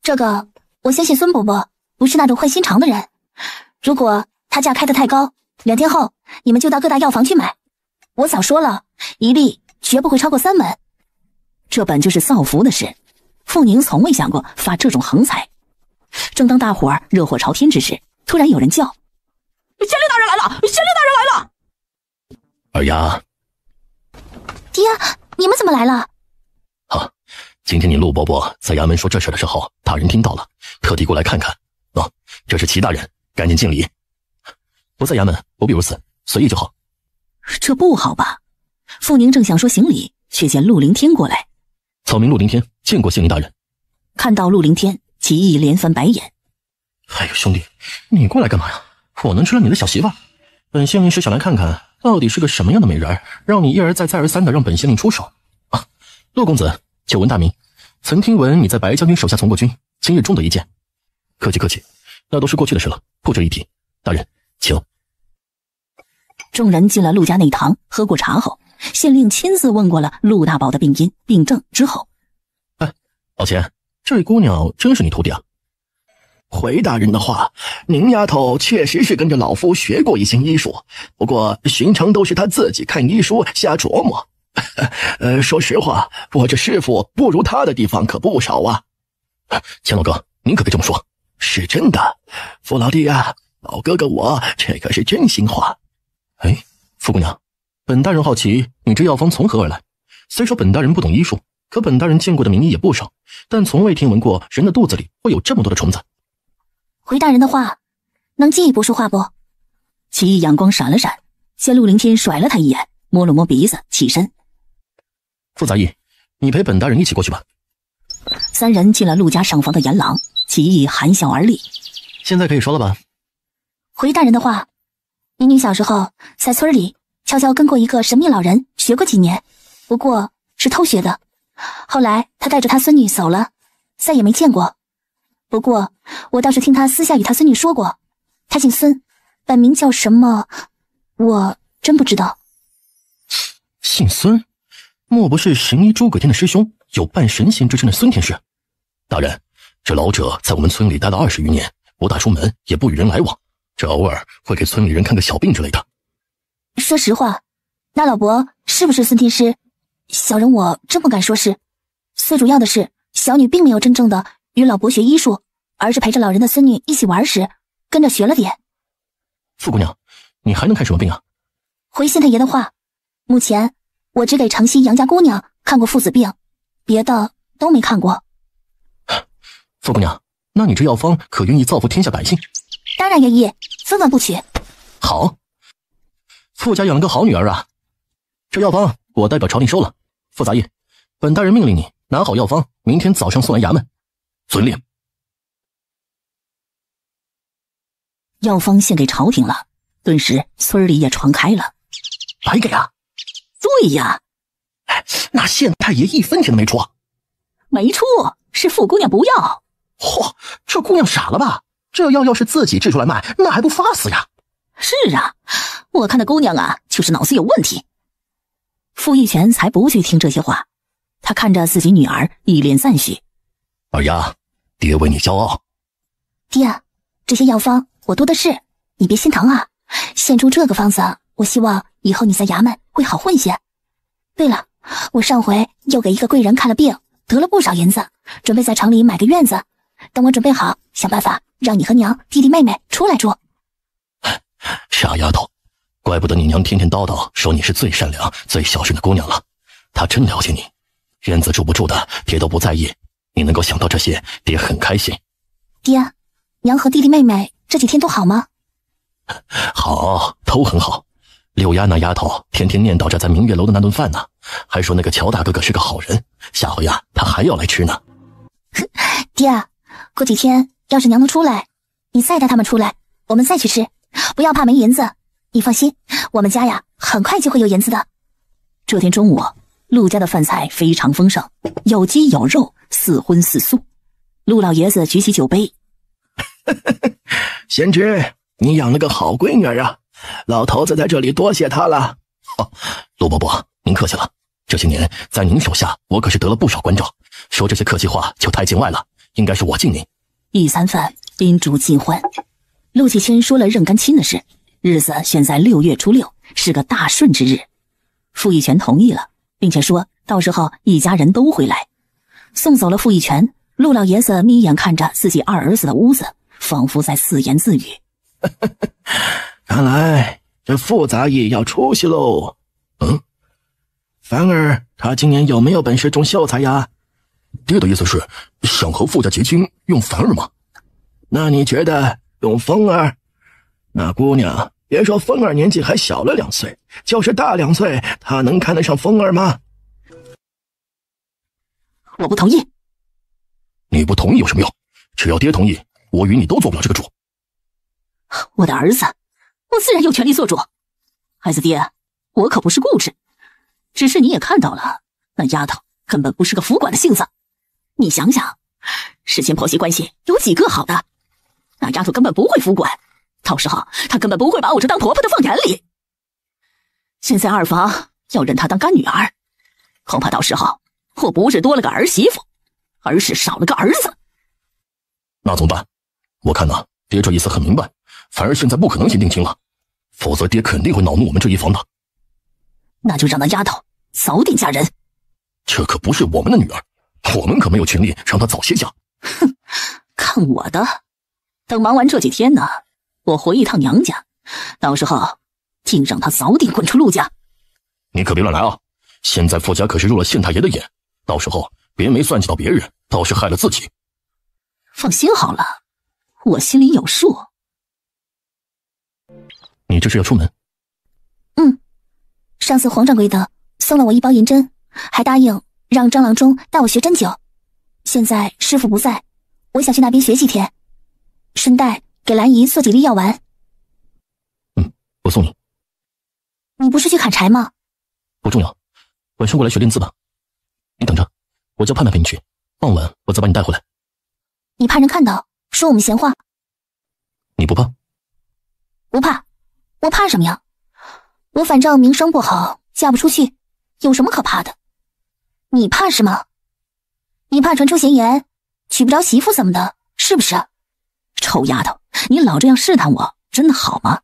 这个我相信孙伯伯不是那种坏心肠的人，如果他价开得太高，2天后你们就到各大药房去买。我早说了，一粒绝不会超过3文。这本就是造福的事，傅宁从未想过发这种横财。正当大伙儿热火朝天之时，突然有人叫：县令大人来了！县令大人来了！二丫，爹，你们怎么来了？今天你陆伯伯在衙门说这事的时候，大人听到了，特地过来看看。这是齐大人，赶紧敬礼。不在衙门，不必如此，随意就好。这不好吧？傅宁正想说行礼，却见陆凌天过来。草民陆凌天，见过县令大人。看到陆凌天，齐义连翻白眼。哎呦，兄弟，你过来干嘛呀？我能吃了你的小媳妇？本县令是想来看看，到底是个什么样的美人，让你一而再再而三的让本县令出手啊！陆公子，久闻大名，曾听闻你在白将军手下从过军，今日终得一见。客气客气，那都是过去的事了，不值一提。大人，请。众人进了陆家内堂，喝过茶后，县令亲自问过了陆大宝的病因、病症之后，老钱，这位姑娘真是你徒弟啊？回大人的话，宁丫头确实是跟着老夫学过一些医术，不过寻常都是她自己看医书瞎琢磨。说实话，我这师傅不如她的地方可不少啊。钱老哥，您可别这么说。是真的，傅老弟啊，老哥哥我这可是真心话。傅姑娘，本大人好奇你这药方从何而来？虽说本大人不懂医术，可本大人见过的名医也不少，但从未听闻过人的肚子里会有这么多的虫子。回大人的话，能进一步说话不？齐义阳光闪了闪，见陆凌天甩了他一眼，摸了摸鼻子，起身。傅杂役，你陪本大人一起过去吧。三人进了陆家上房的檐廊，齐义含笑而立。现在可以说了吧？回大人的话，民女小时候在村里悄悄跟过一个神秘老人学过几年，不过是偷学的。后来他带着他孙女走了，再也没见过。不过我倒是听他私下与他孙女说过，他姓孙，本名叫什么，我真不知道。姓孙？莫不是神医诸葛天的师兄，有半神仙之称的孙天师？大人，这老者在我们村里待了20余年，不大出门，也不与人来往，这偶尔会给村里人看个小病之类的。说实话，那老伯是不是孙天师，小人我真不敢说是。最主要的是，小女并没有真正的与老伯学医术，而是陪着老人的孙女一起玩时，跟着学了点。傅姑娘，你还能看什么病啊？回信太爷的话，目前我只给城西杨家姑娘看过父子病，别的都没看过。傅姑娘，那你这药方可愿意造福天下百姓？当然愿意，分文不取。好，傅家养了个好女儿啊！这药方我代表朝廷收了。傅杂役，本大人命令你拿好药方，明天早上送来衙门。遵令。药方献给朝廷了，顿时村里也传开了。白给啊？对呀，那县太爷1分钱都没出啊？没出，是傅姑娘不要。嚯，这姑娘傻了吧？这药要是自己制出来卖，那还不发死呀？是啊，我看那姑娘啊，就是脑子有问题。傅义全才不去听这些话，他看着自己女儿，一脸赞许。二丫，爹为你骄傲。爹，这些药方我多的是，你别心疼啊。献出这个方子，我希望以后你在衙门会好混些。对了，我上回又给一个贵人看了病，得了不少银子，准备在城里买个院子。等我准备好，想办法让你和娘、弟弟妹妹出来住。傻丫头，怪不得你娘天天叨叨说你是最善良、最孝顺的姑娘了。她真了解你，院子住不住的爹都不在意，你能够想到这些，爹很开心。爹，娘和弟弟妹妹这几天都好吗？好，都很好。六丫那丫头天天念叨着在明月楼的那顿饭呢，还说那个乔大哥哥是个好人，下回啊他还要来吃呢。爹，过几天要是娘能出来，你再带他们出来，我们再去吃，不要怕没银子。你放心，我们家呀很快就会有银子的。这天中午，陆家的饭菜非常丰盛，有鸡有肉，四荤四素。陆老爷子举起酒杯，贤侄，你养了个好闺女啊，老头子在这里多谢她了。陆伯伯，您客气了。这些年在您手下，我可是得了不少关照，说这些客气话就太见外了，应该是我敬您。一餐饭，宾主尽欢。陆启谦说了认干亲的事，日子选在6月初6，是个大顺之日。傅义全同意了，并且说到时候一家人都会来。送走了傅义全，陆老爷子眯眼看着自己二儿子的屋子，仿佛在自言自语。看来这傅杂役要出息喽。凡儿他今年有没有本事种秀才呀？爹的意思是想和傅家结亲，用凡儿吗？那你觉得用风儿？那姑娘别说风儿年纪还小了2岁，就是大2岁，她能看得上风儿吗？我不同意。你不同意有什么用？只要爹同意，我与你都做不了这个主。我的儿子，我自然有权利做主。孩子爹，我可不是固执，只是你也看到了，那丫头根本不是个服管的性子。你想想，世间婆媳关系有几个好的？那丫头根本不会服管，到时候她根本不会把我这当婆婆的放眼里。现在二房要认她当干女儿，恐怕到时候我不是多了个儿媳妇，而是少了个儿子。那怎么办？我看呢，爹这意思很明白，凡儿现在不可能先定亲了，否则爹肯定会恼怒我们这一房的。那就让那丫头早点嫁人。这可不是我们的女儿，我们可没有权利让她早些嫁。哼，看我的！等忙完这几天呢，我回一趟娘家，到时候竟让她早点滚出陆家。你可别乱来啊！现在傅家可是入了县太爷的眼，到时候别没算计到别人，倒是害了自己。放心好了，我心里有数。你这是要出门？上次黄掌柜的送了我1包银针，还答应让张郎中带我学针灸。现在师傅不在，我想去那边学几天，顺带给兰姨做几粒药丸。我送你。你不是去砍柴吗？不重要，晚上过来学练字吧。你等着，我叫盼盼陪你去，傍晚我再把你带回来。你怕人看到，说我们闲话？你不怕？不怕。我怕什么呀？我反正名声不好，嫁不出去，有什么可怕的？你怕什么？你怕传出闲言，娶不着媳妇怎么的，是不是？臭丫头，你老这样试探我，真的好吗？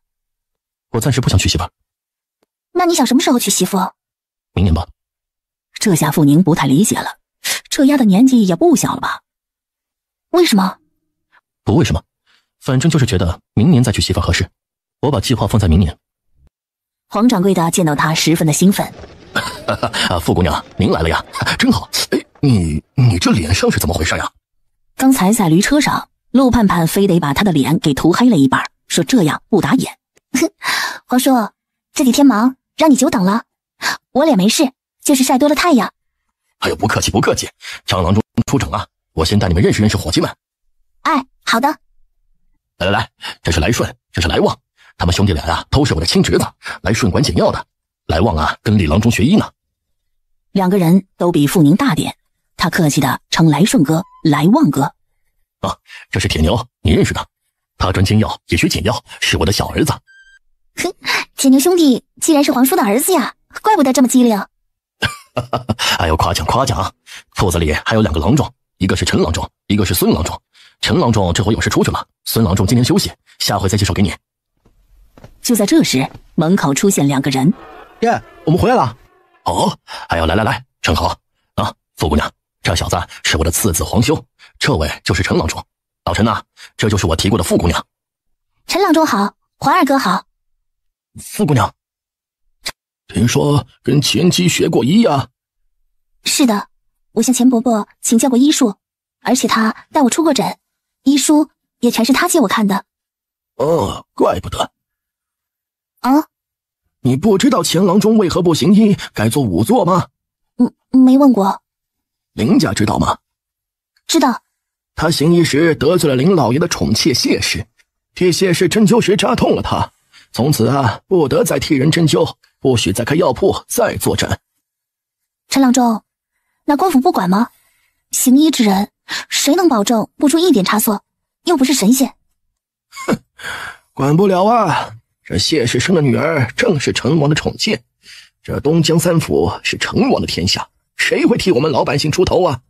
我暂时不想娶媳妇。那你想什么时候娶媳妇？明年吧。这下傅宁不太理解了，这丫的年纪也不小了吧？为什么？不为什么，反正就是觉得明年再娶媳妇合适。我把计划放在明年。黄掌柜的见到他十分的兴奋。傅姑娘，您来了呀，真好。哎，你这脸上是怎么回事呀？刚才在驴车上，陆盼盼非得把他的脸给涂黑了一半，说这样不打眼。黄叔，这几天忙，让你久等了。我脸没事，就是晒多了太阳。哎呦，不客气不客气。张郎中出城啊，我先带你们认识认识伙计们。哎，好的。来，这是来顺，这是来旺，他们兄弟俩呀，都是我的亲侄子，来顺管紧要的。来旺啊，跟李郎中学医呢。两个人都比傅宁大点，他客气的称来顺哥、来旺哥。啊，这是铁牛，你认识的，他专煎药，也学解药，是我的小儿子。哼，铁牛兄弟既然是皇叔的儿子呀，怪不得这么机灵。哎呦，夸奖夸奖！铺子里还有2个郎中，一个是陈郎中，一个是孙郎中。陈郎中这回有事出去了，孙郎中今天休息，下回再介绍给你。就在这时，门口出现2个人。爹，我们回来了。哦，哎呦，来，正好啊，傅姑娘，这小子是我的次子黄修，这位就是陈郎中。老陈呐，这就是我提过的傅姑娘。陈郎中好，黄二哥好。傅姑娘，听说跟前妻学过医呀？是的，我向钱伯伯请教过医术，而且他带我出过诊，医书也全是他借我看的。哦，怪不得。啊？你不知道钱郎中为何不行医，改做仵作吗？没问过。林家知道吗？知道。他行医时得罪了林老爷的宠妾谢氏，替谢氏针灸时扎痛了他，从此啊，不得再替人针灸，不许再开药铺，再坐诊。陈郎中，那官府不管吗？行医之人，谁能保证不出一点差错？又不是神仙。哼，管不了啊！这谢氏生的女儿正是成王的宠妾，这东江3府是成王的天下，谁会替我们老百姓出头啊？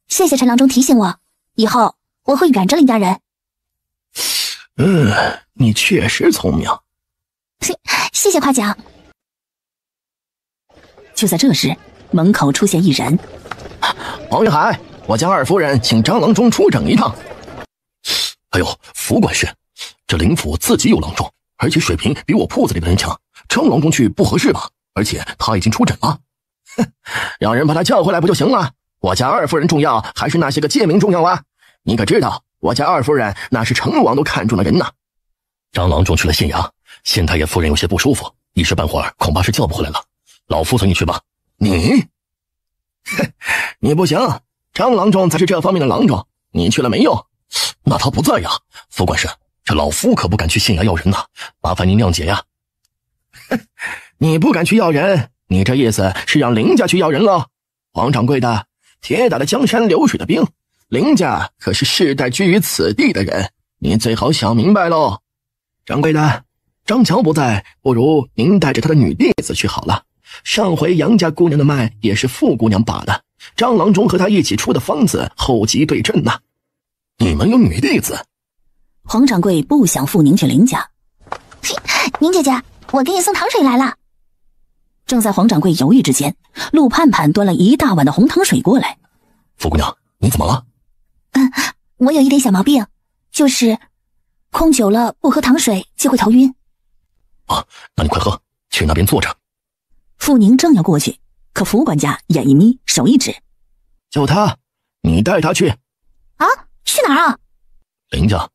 谢谢陈郎中提醒我，以后我会远着林家人。你确实聪明。谢谢夸奖。就在这时，门口出现一人。王云海，我家二夫人请张郎中出整一趟。哎呦，福管事，这林府自己有郎中，而且水平比我铺子里的人强，张郎中去不合适吧？而且他已经出诊了。哼，让人把他叫回来不就行了？我家二夫人重要，还是那些个贱民重要啊？你可知道，我家二夫人那是成王都看中的人呐。张郎中去了县衙，县太爷夫人有些不舒服，一时半会儿恐怕是叫不回来了。老夫随你去吧。你不行，张郎中才是这方面的郎中，你去了没用。那他不在呀，副管事，这老夫可不敢去县衙要人呐，麻烦您谅解呀。你不敢去要人，你这意思是让林家去要人了？黄掌柜的，铁打的江山流水的兵，林家可是世代居于此地的人，你最好想明白喽。掌柜的，张乔不在，不如您带着他的女弟子去好了。上回杨家姑娘的脉也是傅姑娘把的，张郎中和她一起出的方子后急对症呐。你们有女弟子？黄掌柜不想傅宁去林家。宁姐姐，我给你送糖水来了。正在黄掌柜犹豫之间，陆盼盼端了一大碗的红糖水过来。傅姑娘，你怎么了？我有一点小毛病，就是空久了不喝糖水就会头晕。啊，那你快喝，去那边坐着。傅宁正要过去，可福管家眼一眯，手一指：“就他，你带他去。”啊，去哪儿啊？林家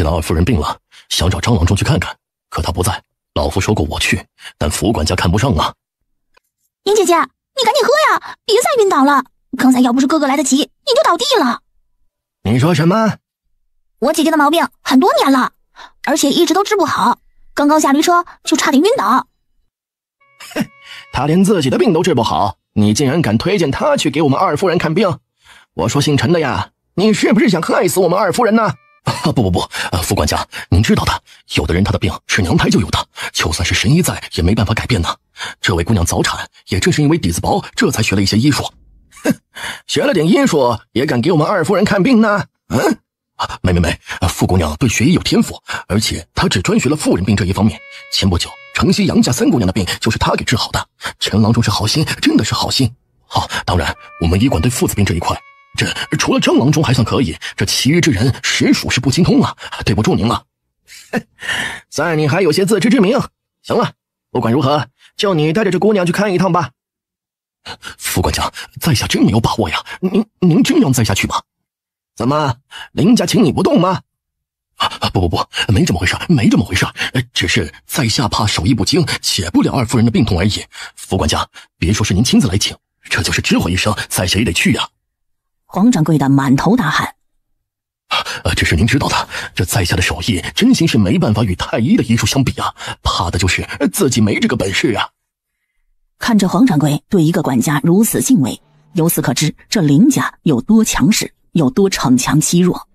的二夫人病了，想找张郎中去看看，可他不在。老夫说过我去，但福管家看不上啊。宁姐姐，你赶紧喝呀，别再晕倒了。刚才要不是哥哥来得及，你就倒地了。你说什么？我姐姐的毛病很多年了，而且一直都治不好，刚下驴车就差点晕倒。他连自己的病都治不好，你竟然敢推荐他去给我们二夫人看病？我说姓陈的呀，你是不是想害死我们二夫人呢？不，副管家，您知道的，有的人他的病是娘胎就有的，就算是神医在也没办法改变呢。这位姑娘早产，也正是因为底子薄，这才学了一些医术。哼，学了点医术也敢给我们二夫人看病呢？没，傅姑娘对学医有天赋，而且她只专学了妇人病这一方面。前不久，城西杨家三姑娘的病就是她给治好的。陈郎中是好心，真的是好心。好，当然，我们医馆对妇子病这一块，这除了张郎中还算可以，这其余之人实属是不精通啊，对不住您了。算你还有些自知之明。行了，不管如何，就你带着这姑娘去看一趟吧。副管家，在下真没有把握呀，您真让在下去吗？怎么，林家请你不动吗？不，没这么回事，只是在下怕手艺不精，解不了二夫人的病痛而已。副管家，别说是您亲自来请，这就是知会一声，在下也得去呀。黄掌柜的满头大汗。只是您知道的，这在下的手艺真心是没办法与太医的医术相比啊，怕的就是自己没这个本事啊。看着黄掌柜对一个管家如此敬畏，由此可知这林家有多强势，有多逞强欺弱。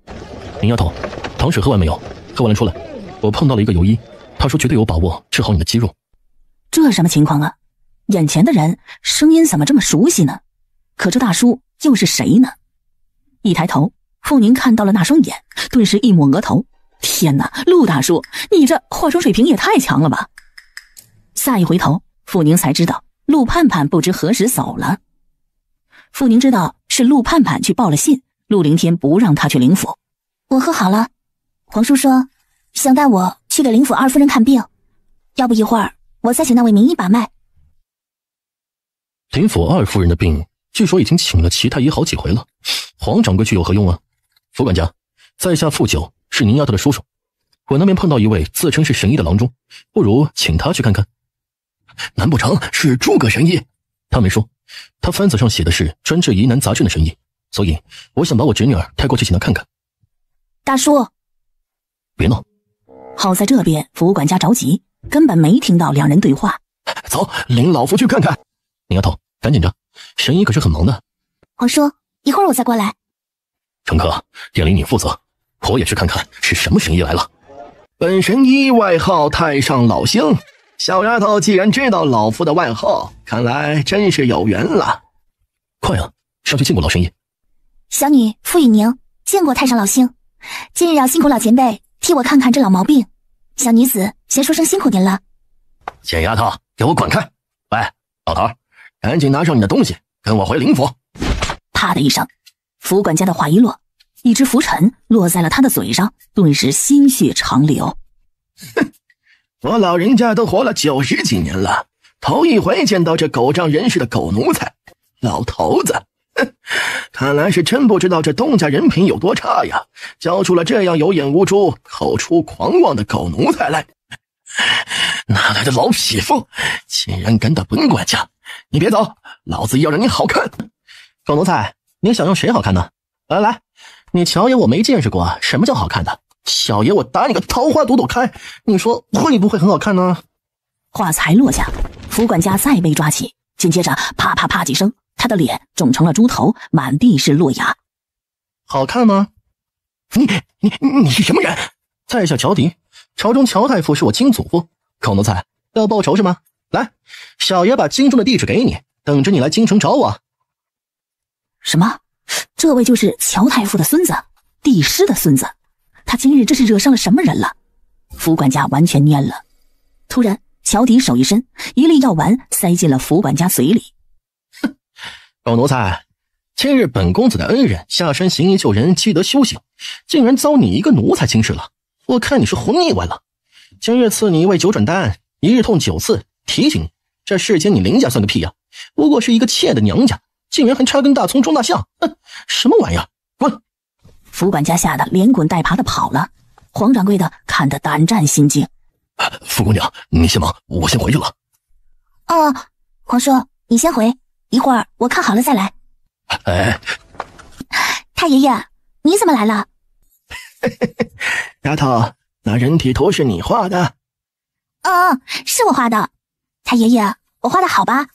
林丫头，糖水喝完没有？喝完了出来。我碰到了一个游医，他说绝对有把握治好你的肌肉。这什么情况啊？眼前的人声音怎么这么熟悉呢？可这大叔又是谁呢？一抬头，傅宁看到了那双眼，顿时一抹额头。天哪，陆大叔，你这化妆水平也太强了吧！下一回头，傅宁才知道陆盼盼不知何时走了。傅宁知道是陆盼盼去报了信，陆凌天不让他去灵府。我喝好了，皇叔说想带我去给灵府二夫人看病，要不一会儿我再请那位名医把脉。灵府二夫人的病据说已经请了齐太医好几回了，黄掌柜去有何用啊？副管家，在下傅九是您丫头的叔叔，我那边碰到一位自称是神医的郎中，不如请他去看看。难不成是诸葛神医？他没说，他番子上写的是专治疑难杂症的神医，所以我想把我侄女儿带过去请他看看。大叔，别闹！好在这边副管家着急，根本没听到两人对话。走，领老夫去看看。林丫头，赶紧着，神医可是很忙的。皇叔，一会儿我再过来。程客，店里你负责，我也去看看是什么神医来了。本神医外号太上老星，小丫头既然知道老夫的外号，看来真是有缘了。快啊，上去见过老神医。小女傅雨宁见过太上老星，今日要辛苦老前辈替我看看这老毛病，小女子先说声辛苦您了。贱丫头，给我滚开！喂，老头，赶紧拿上你的东西，跟我回灵府。啪的一声，副管家的话一落，一只拂尘落在了他的嘴上，顿时鲜血长流。哼，我老人家都活了90几年了，头一回见到这狗仗人势的狗奴才。老头子，哼，看来是真不知道这东家人品有多差呀，教出了这样有眼无珠、口出狂妄的狗奴才来。哪来的老匹夫，竟然敢打本管家！你别走，老子要让你好看！狗奴才，你想用谁好看呢？来，你瞧爷我没见识过什么叫好看的，小爷我打你个桃花朵朵开，你说会不会很好看呢？话才落下，副管家再被抓起，紧接着啪啪啪几声，他的脸肿成了猪头，满地是落牙。好看吗？你是什么人？在下乔迪，朝中乔太傅是我亲祖父。狗奴才要报仇是吗？来，小爷把京中的地址给你，等着你来京城找我。什么？这位就是乔太傅的孙子，帝师的孙子，他今日这是惹上了什么人了？副管家完全蔫了。突然乔迪手一伸，一粒药丸塞进了副管家嘴里。哼，狗奴才，今日本公子的恩人下山行医救人，积德修行，竟然遭你一个奴才轻视了，我看你是活腻歪了。今日赐你一味九转丹，一日痛9次，提醒你，这世间你林家算个屁呀，不过是一个妾的娘家，竟然还插根大葱装大象，什么玩意儿？滚！副管家吓得连滚带爬的跑了，黄掌柜的看得胆战心惊。傅姑娘，你先忙，我先回去了。皇叔，你先回，一会儿我看好了再来。哎，太爷爷，你怎么来了？丫头，那人体图是你画的？是我画的。太爷爷，我画的好吧？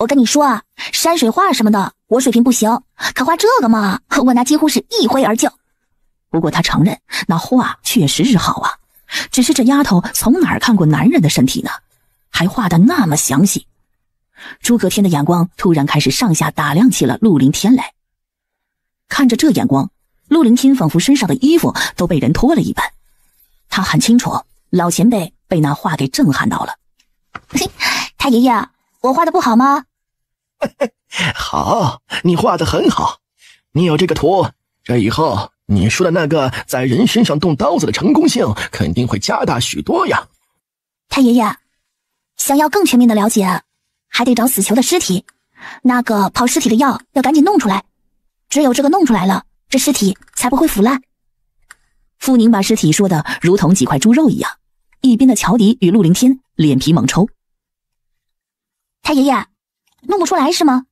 我跟你说啊，山水画什么的我水平不行，可画这个嘛，我那几乎是一挥而就。不过他承认那画确实是好啊，只是这丫头从哪儿看过男人的身体呢？还画得那么详细。诸葛天的眼光突然开始上下打量起了陆凌天来。看着这眼光，陆凌天仿佛身上的衣服都被人脱了一般。他很清楚老前辈被那画给震撼到了。太爷爷，我画的不好吗？好，你画得很好。你有这个图，这以后你说的那个在人身上动刀子的成功性肯定会加大许多呀。太爷爷，想要更全面的了解，还得找死囚的尸体，那个泡尸体的药要赶紧弄出来，只有这个弄出来了，这尸体才不会腐烂。傅宁把尸体说的如同几块猪肉一样，一边的乔迪与陆凌天脸皮猛抽。太爷爷，弄不出来是吗？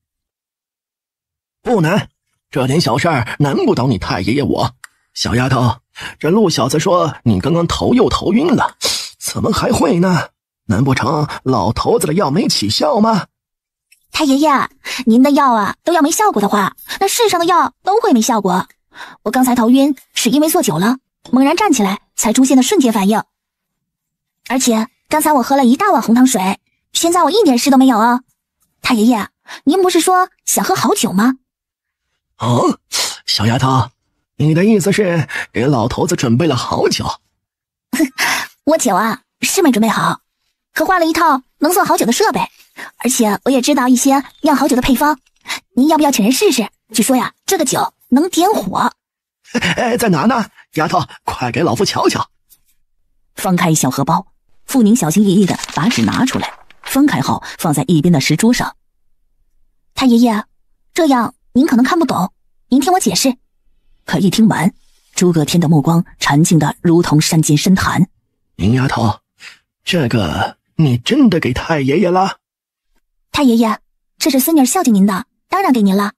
不难，这点小事儿难不倒你太爷爷我。小丫头，这陆小子说你刚刚头又头晕了，怎么还会呢？难不成老头子的药没起效吗？太爷爷，您的药啊都要没效果的话，那世上的药都会没效果。我刚才头晕是因为坐久了，猛然站起来才出现的瞬间反应。而且刚才我喝了一大碗红糖水，现在我一点事都没有啊。太爷爷，您不是说想喝好酒吗？哦，小丫头，你的意思是给老头子准备了好酒？我酒啊是没准备好，可画了一套能做好酒的设备，而且我也知道一些酿好酒的配方。您要不要请人试试？据说呀，这个酒能点火。在哪呢？丫头，快给老夫瞧瞧。翻开小荷包，傅宁小心翼翼地把纸拿出来，翻开后放在一边的石桌上。太爷爷，这样您可能看不懂，您听我解释。可一听完，诸葛天的目光沉静得如同山间深潭。林丫头，这个你真的给太爷爷了？太爷爷，这是孙女孝敬您的，当然给您了。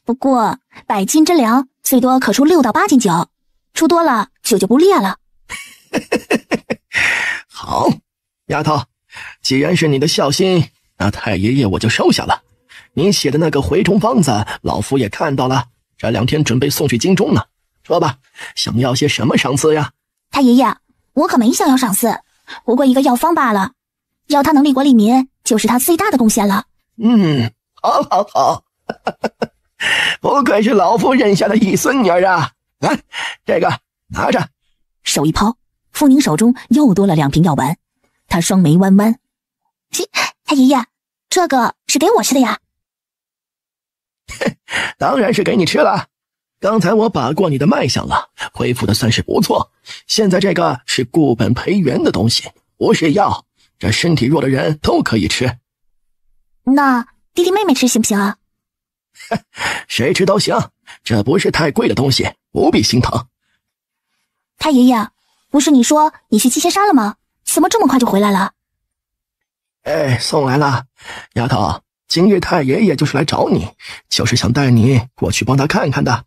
不过100斤之粮最多可出6到8斤酒，出多了酒就不烈了。好，丫头，既然是你的孝心，那太爷爷我就收下了。你写的那个蛔虫方子，老夫也看到了，这2天准备送去京中呢。说吧，想要些什么赏赐呀？太爷爷，我可没想要赏赐，不过一个药方罢了。要他能利国利民，就是他最大的贡献了。好，不愧是老夫认下的义孙女啊！来，这个拿着。手一抛，傅宁手中又多了2瓶药丸。他双眉弯弯，太爷爷，这个是给我吃的呀？当然是给你吃了。刚才我把过你的脉象了，恢复的算是不错。现在这个是固本培元的东西，不是药，这身体弱的人都可以吃。那弟弟妹妹吃行不行啊？谁吃都行，这不是太贵的东西，不必心疼。太爷爷，不是你说你去七仙山了吗？怎么这么快就回来了？送来了。丫头，今日太爷爷就是来找你，就是想带你过去帮他看看的。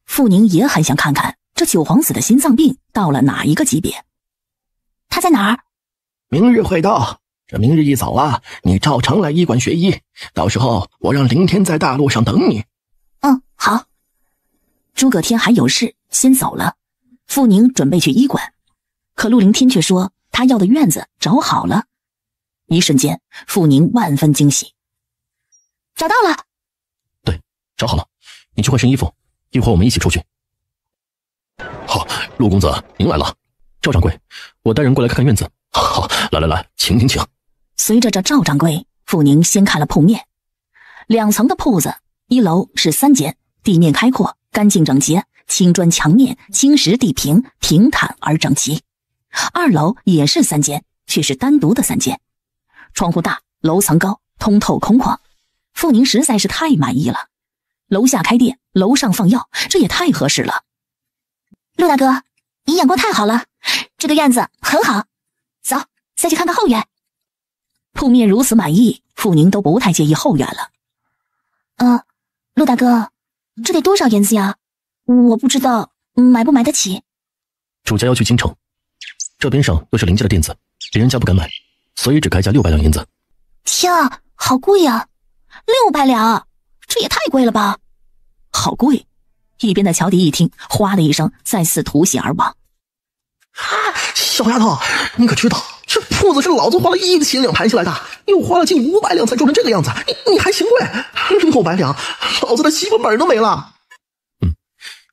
傅宁也很想看看这九皇子的心脏病到了哪一个级别。他在哪儿？明日会到。这明日一早啊，你照常来医馆学医，到时候我让凌天在大路上等你。好。诸葛天还有事先走了，傅宁准备去医馆，可陆凌天却说他要的院子找好了。一瞬间，傅宁万分惊喜。找到了。对，找好了，你去换身衣服，一会儿我们一起出去。好，陆公子您来了。赵掌柜，我带人过来看看院子。好，来，请。随着这赵掌柜，傅宁先看了铺面。2层的铺子，1楼是3间，地面开阔，干净整洁，青砖墙面，青石地平，平坦而整齐。2楼也是3间，却是单独的3间，窗户大，楼层高，通透空旷。傅宁实在是太满意了。楼下开店，楼上放药，这也太合适了。陆大哥，你眼光太好了，这个院子很好。走，再去看看后院。铺面如此满意，傅宁都不太介意后院了。陆大哥，这得多少银子呀？我不知道买不买得起。主家要去京城，这边上又是邻家的店子，别人家不敢买，所以只开价600两银子。天啊，好贵呀！ 600两，这也太贵了吧！好贵！一边的乔迪一听，哗的一声，再次吐血而亡。小丫头，你可知道这铺子是老子花了1斤2盘下来的，又花了近500两才做成这个样子，你还嫌贵？600两，老子的媳妇本都没了。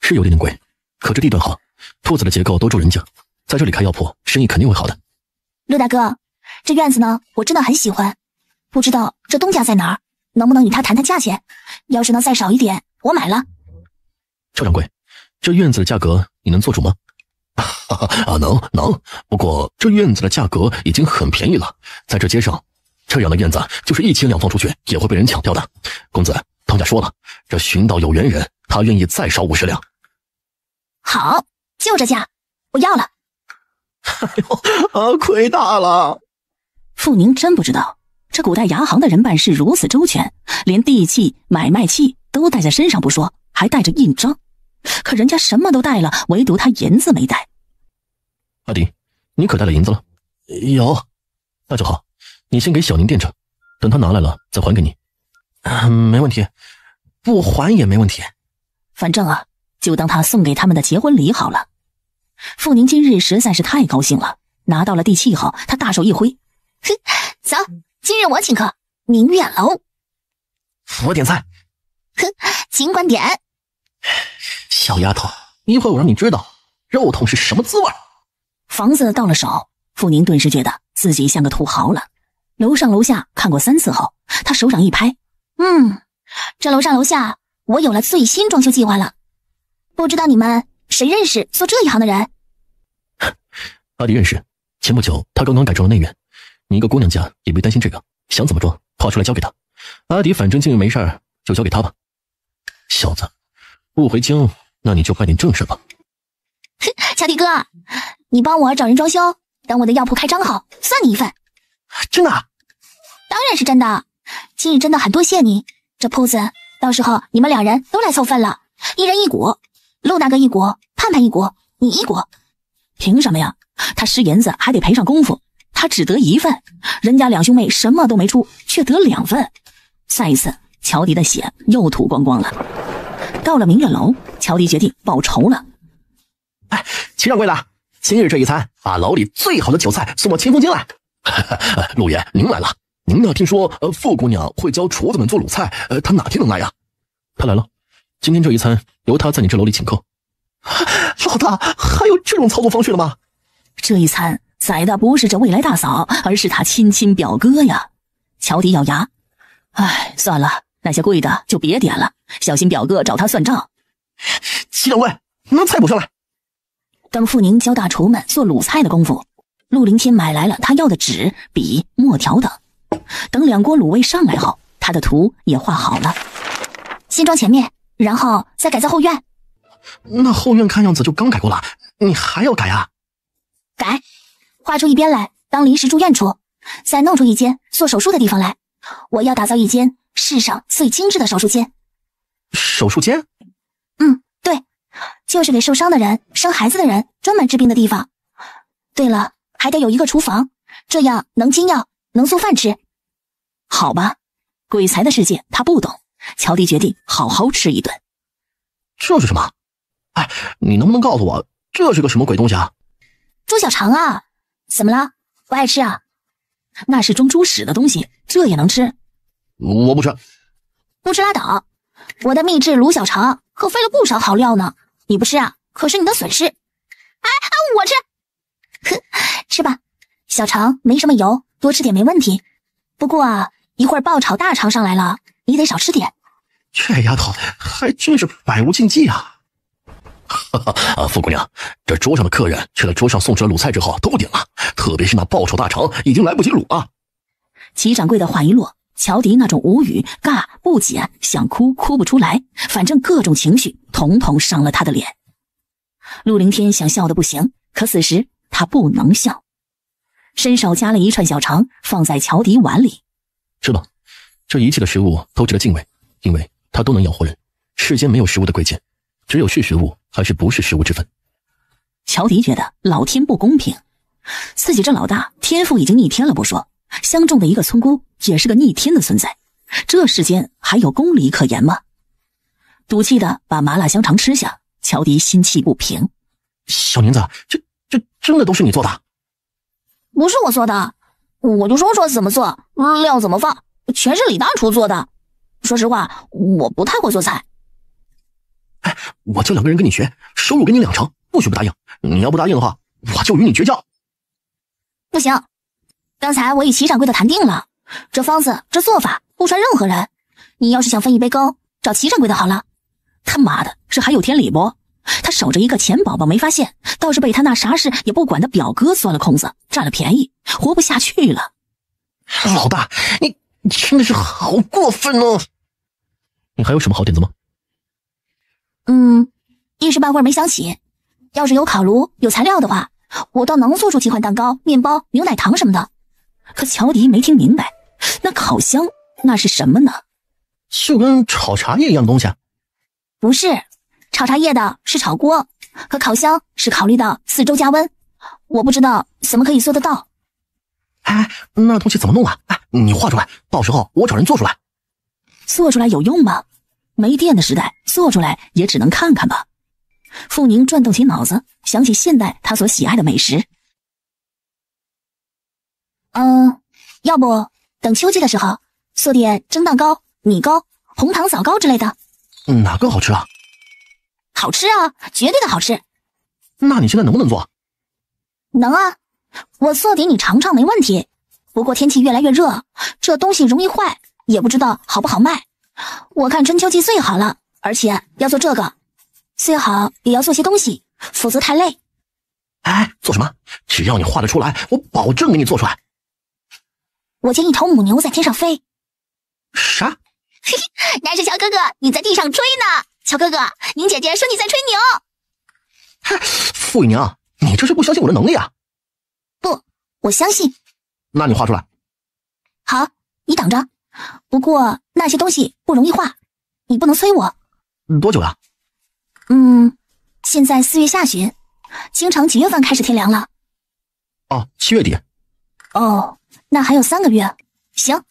是有点贵，可这地段好，铺子的结构都住人家，在这里开药铺，生意肯定会好的。陆大哥，这院子呢，我真的很喜欢，不知道这东家在哪儿，能不能与他谈谈价钱？要是能再少一点，我买了。赵掌柜，这院子的价格你能做主吗？能，不过这院子的价格已经很便宜了，在这街上，这样的院子就是1千两放出去也会被人抢掉的。公子，当家说了，这寻到有缘人，他愿意再少50两。好，就这价，我要了。亏大了。傅宁真不知道，这古代牙行的人办事如此周全，连地契、买卖契都带在身上不说，还带着印章。可人家什么都带了，唯独他银子没带。阿迪，你可带了银子了？有。那就好，你先给小宁垫着，等他拿来了再还给你。没问题，不还也没问题。反正啊，就当他送给他们的结婚礼好了。傅宁今日实在是太高兴了，拿到了地契后，他大手一挥，哼，走，今日我请客，明月楼。我点菜。哼，尽管点。小丫头，一会儿我让你知道肉痛是什么滋味。房子到了手，傅宁顿时觉得自己像个土豪了。楼上楼下看过3次后，他手掌一拍，这楼上楼下我有了最新装修计划了。不知道你们谁认识做这一行的人？阿迪认识，前不久他刚刚改装了内院，你一个姑娘家也别担心这个，想怎么做画出来交给他。阿迪反正今日没事儿，就交给他吧。小子，不回京，那你就办点正事吧。乔迪哥，你帮我找人装修，等我的药铺开张后，算你一份。真的？当然是真的。今日真的很多谢你，这铺子到时候你们2人都来凑份了，1人1股，陆大哥1股，盼盼1股，你1股。凭什么呀？他失银子还得赔上功夫，他只得1份，人家2兄妹什么都没出，却得2份。再一次，乔迪的血又吐光光了。到了明月楼，乔迪决定报仇了。齐掌柜的，今日这一餐，把楼里最好的酒菜送到清风京来。陆爷，您来了。您呢？听说傅姑娘会教厨子们做卤菜，她哪天能来呀？她来了，今天这一餐由她在你这楼里请客。老大，还有这种操作方式的吗？这一餐宰的不是这未来大嫂，而是他亲表哥呀。乔迪咬牙，算了，那些贵的就别点了，小心表哥找他算账。齐掌柜，拿菜补上来。等傅宁教大厨们做卤菜的功夫，陆凌天买来了他要的纸、笔、墨条等。等2锅卤味上来后，他的图也画好了。先装前面，然后再改在后院。那后院看样子就刚改过了，你还要改啊？改，画出一边来当临时住院处，再弄出一间做手术的地方来。我要打造一间世上最精致的手术间。手术间？对，就是给受伤的人、生孩子的人专门治病的地方。对了，还得有一个厨房，这样能煎药，能做饭吃。好吧，鬼才的世界他不懂，乔迪决定好好吃一顿。这是什么？你能不能告诉我这是个什么鬼东西啊？猪小肠啊。怎么了？不爱吃啊？那是装猪屎的东西，这也能吃？我不吃。不吃拉倒，我的秘制卤小肠可费了不少好料呢。你不吃啊，可是你的损失。我吃。哼，吃吧，小肠没什么油，多吃点没问题。不过啊，一会儿爆炒大肠上来了，你得少吃点。这丫头还真是百无禁忌啊！傅姑娘，这桌上的客人吃了桌上送出的卤菜之后都点了，特别是那爆炒大肠，已经来不及卤了。齐掌柜的话一落，乔迪那种无语、尬、不解，想哭哭不出来，反正各种情绪统统上了他的脸。陆凌天想笑得不行，可此时他不能笑，伸手夹了一串小肠放在乔迪碗里。吃吧，这一切的食物都值得敬畏，因为它都能养活人。世间没有食物的贵贱，只有是食物还是不是食物之分。乔迪觉得老天不公平，自己这老大天赋已经逆天了不说，相中的一个村姑也是个逆天的存在，这世间还有公理可言吗？赌气的把麻辣香肠吃下，乔迪心气不平。小宁子，这真的都是你做的？不是我做的，我就说怎么做，料怎么放，全是李大厨做的。说实话，我不太会做菜。哎，我叫2个人跟你学，收入给你2成，不许不答应。你要不答应的话，我就与你绝交。不行，刚才我与齐掌柜的谈定了，这方子这做法不传任何人。你要是想分一杯羹，找齐掌柜的好了。他妈的，这还有天理不？他守着一个钱宝宝没发现，倒是被他那啥事也不管的表哥钻了空子，占了便宜，活不下去了。老大，你真的是好过分哦！你还有什么好点子吗？一时半会儿没想起。要是有烤炉有材料的话，我倒能做出几款蛋糕、面包、牛奶糖什么的。可乔迪没听明白，那烤箱那是什么呢？就跟炒茶叶一样的东西啊？不是，炒茶叶的是炒锅，可烤箱是考虑到4周加温。我不知道怎么可以做得到。哎，那东西怎么弄啊？哎，你画出来，到时候我找人做出来。做出来有用吗？没电的时代，做出来也只能看看吧。傅宁转动起脑子，想起现代他所喜爱的美食。要不等秋季的时候做点蒸蛋糕、米糕、红糖枣糕之类的。哪个好吃啊？好吃啊，绝对的好吃。那你现在能不能做？能啊，我做给你尝尝没问题。不过天气越来越热，这东西容易坏，也不知道好不好卖。我看春秋季最好了，而且要做这个，最好也要做些东西，否则太累。哎，做什么？只要你画得出来，我保证给你做出来。我见一头母牛在天上飞。啥？嘿嘿，那是乔哥哥你在地上吹呢。乔哥哥，您姐姐说你在吹牛。嗨，傅姨娘，你这是不相信我的能力啊？不，我相信。那你画出来。好，你等着。不过那些东西不容易画，你不能催我。多久了？现在4月下旬，京城几月份开始天凉了？哦，7月底。哦，那还有3个月。行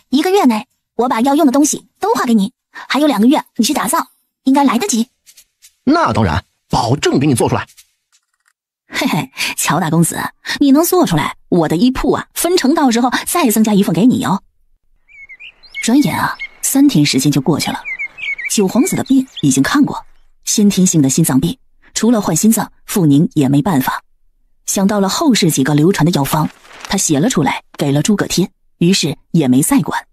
，1个月内我把要用的东西都画给你，还有2个月你去打造，应该来得及。那当然，保证给你做出来。嘿嘿，乔大公子，你能做出来，我的一铺啊，分成到时候再增加1份给你哦。转眼啊，3天时间就过去了。九皇子的病已经看过，先天性的心脏病，除了换心脏，傅宁也没办法。想到了后世几个流传的药方，他写了出来，给了诸葛天，于是也没再管。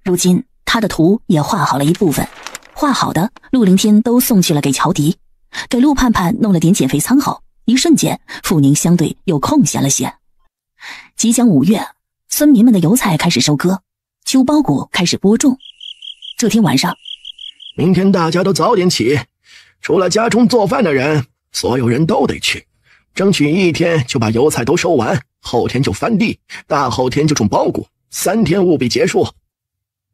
如今他的图也画好了一部分，画好的陆凌天都送去了给乔迪，给陆盼盼弄了点减肥餐后，一瞬间傅宁相对又空闲了些。即将5月，村民们的油菜开始收割，秋苞谷开始播种。这天晚上，明天大家都早点起，除了家中做饭的人，所有人都得去，争取1天就把油菜都收完，后天就翻地，大后天就种苞谷，3天务必结束。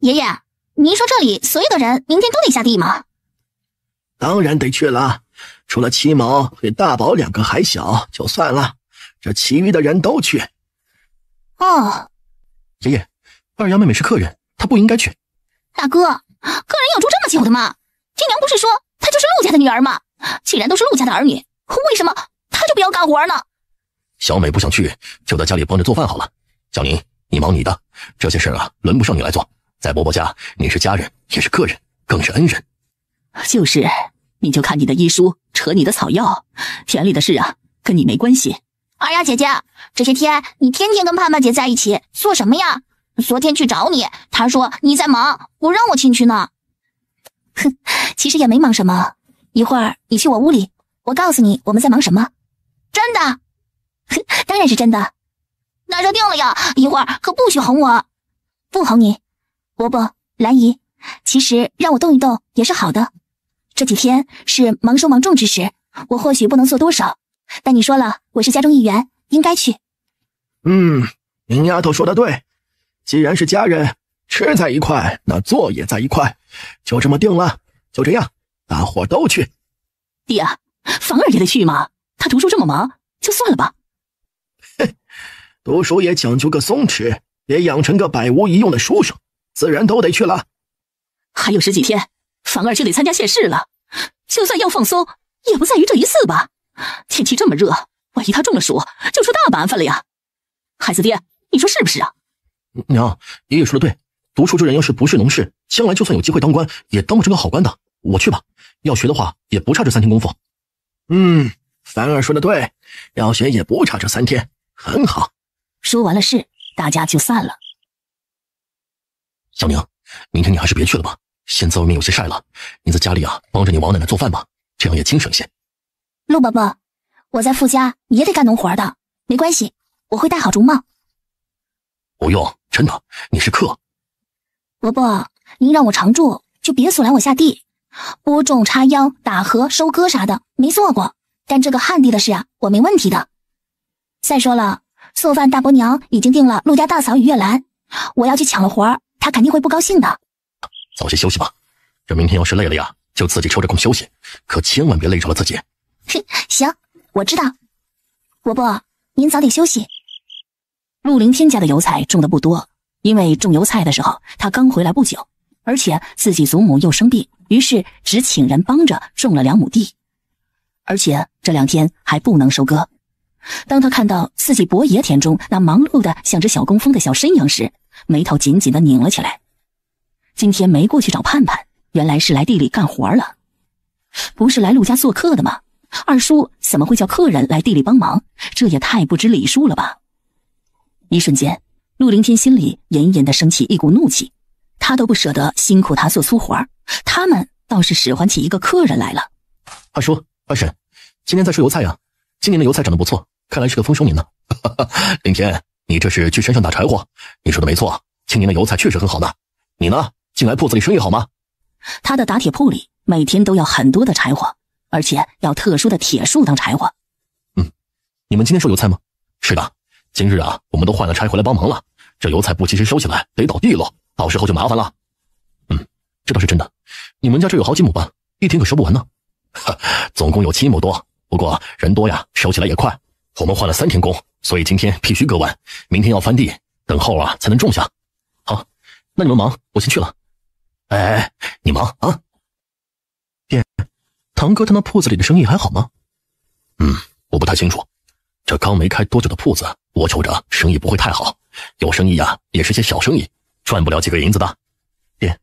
爷爷，您说这里所有的人明天都得下地吗？当然得去了，除了七毛和大宝2个还小就算了，这其余的人都去。哦，爷爷，二丫妹妹是客人，她不应该去。大哥，客人有住这么久的吗？爹娘不是说她就是陆家的女儿吗？既然都是陆家的儿女，为什么她就不要干活呢？小美不想去，就在家里帮着做饭好了。小宁，你忙你的，这些事啊，轮不上你来做。在伯伯家，你是家人，也是客人，更是恩人。就是，你就看你的医书，扯你的草药，田里的事啊，跟你没关系。二丫姐姐，这些天你天天跟盼盼姐在一起，做什么呀？昨天去找你，她说你在忙，不让我进去呢。哼，其实也没忙什么。一会儿你去我屋里，我告诉你我们在忙什么。真的？哼，当然是真的。那就定了呀，一会儿可不许哄我。不哄你。伯伯、兰姨，其实让我动一动也是好的。这几天是忙收忙种之时，我或许不能做多少，但你说了，我是家中一员，应该去。您丫头说的对，既然是家人，吃在一块，那做也在一块，就这么定了。就这样，大伙都去。爹，房儿也得去吗？他读书这么忙，就算了吧。读书也讲究个松弛，别养成个百无一用的书生。自然都得去了。还有10几天，凡儿就得参加谢氏了。就算要放松，也不在于这一次吧。天气这么热，万一他中了暑，就出大麻烦了呀。孩子爹，你说是不是啊？娘，爷爷说的对，读书之人要是不是农士，将来就算有机会当官，也当不成个好官的。我去吧，要学的话，也不差这3天功夫。凡儿说的对，要学也不差这3天，很好。说完了事，大家就散了。小宁，明天你还是别去了吧，现在外面有些晒了，你在家里啊，帮着你王奶奶做饭吧，这样也精神些。陆伯伯，我在傅家也得干农活的，没关系，我会戴好竹帽。不用，真的，你是客。伯伯，您让我常住，就别阻拦我下地。播种、插秧、打禾、收割啥的没做过，但这个旱地的事啊，我没问题的。再说了，做饭大伯娘已经定了陆家大嫂与月兰，我要去抢了活儿，她肯定会不高兴的。早些休息吧，这明天要是累了呀，就自己抽着空休息，可千万别累着了自己。行，我知道。伯伯，您早点休息。陆凌天家的油菜种的不多，因为种油菜的时候他刚回来不久，而且自己祖母又生病，于是只请人帮着种了2亩地，而且这2天还不能收割。当他看到自己伯爷田中那忙碌的像只小工蜂的小身影时，眉头紧紧地拧了起来。今天没过去找盼盼，原来是来地里干活了。不是来陆家做客的吗？二叔怎么会叫客人来地里帮忙？这也太不知礼数了吧。一瞬间，陆凌天心里隐隐地升起一股怒气，他都不舍得辛苦他做粗活，他们倒是使唤起一个客人来了。二叔、二婶，今天在收油菜呀，今年的油菜长得不错，看来是个丰收年呢。凌天，你这是去山上打柴火？你说的没错，今年的油菜确实很好呢。你呢，进来铺子里生意好吗？他的打铁铺里每天都要很多的柴火，而且要特殊的铁树当柴火。你们今天收油菜吗？是的，今日啊，我们都换了柴回来帮忙了。这油菜不及时收起来，得倒地喽，到时候就麻烦了。这倒是真的。你们家这有好几亩吧？一天可收不完呢。总共有7亩多，不过人多呀，收起来也快。我们换了3天工，所以今天必须割完，明天要翻地，等候啊才能种下。好，那你们忙，我先去了。哎，你忙啊。爹，堂哥他那铺子里的生意还好吗？我不太清楚，这刚没开多久的铺子，我瞅着生意不会太好，有生意呀，也是些小生意，赚不了几个银子的。爹，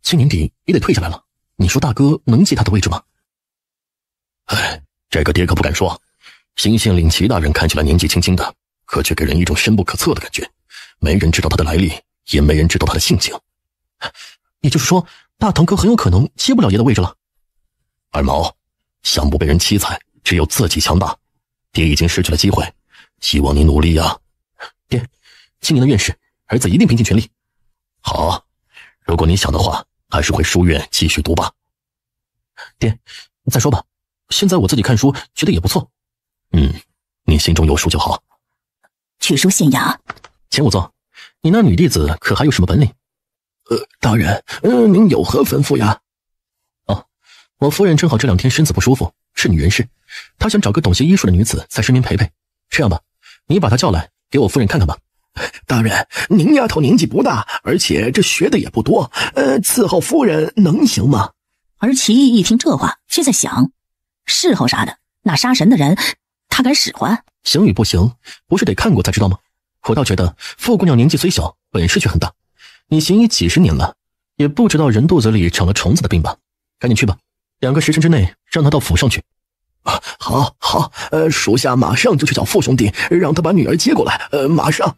今年底也得退下来了，你说大哥能接他的位置吗？这个爹可不敢说。新县令齐大人看起来年纪轻轻的，可却给人一种深不可测的感觉，没人知道他的来历，也没人知道他的性情。也就是说，大堂哥很有可能接不了爷的位置了。二毛，想不被人欺踩，只有自己强大。爹已经失去了机会，希望你努力呀。爹，今年的院试，儿子一定拼尽全力。好，如果你想的话，还是回书院继续读吧。爹，再说吧，现在我自己看书觉得也不错。你心中有数就好。取书县衙，钱仵作，你那女弟子可还有什么本领？大人，您有何吩咐呀？我夫人正好这2天身子不舒服，是女人事，她想找个懂些医术的女子在身边陪陪。这样吧，你把她叫来，给我夫人看看吧。大人，您丫头年纪不大，而且这学的也不多，伺候夫人能行吗？而齐毅一听这话，却在想，侍候啥的，那杀神的人，他敢使唤？行与不行，不是得看过才知道吗？我倒觉得傅姑娘年纪虽小，本事却很大。你行医几10年了，也不知道人肚子里长了虫子的病吧？赶紧去吧，2个时辰之内让他到府上去。好，属下马上就去找傅兄弟，让他把女儿接过来。马上。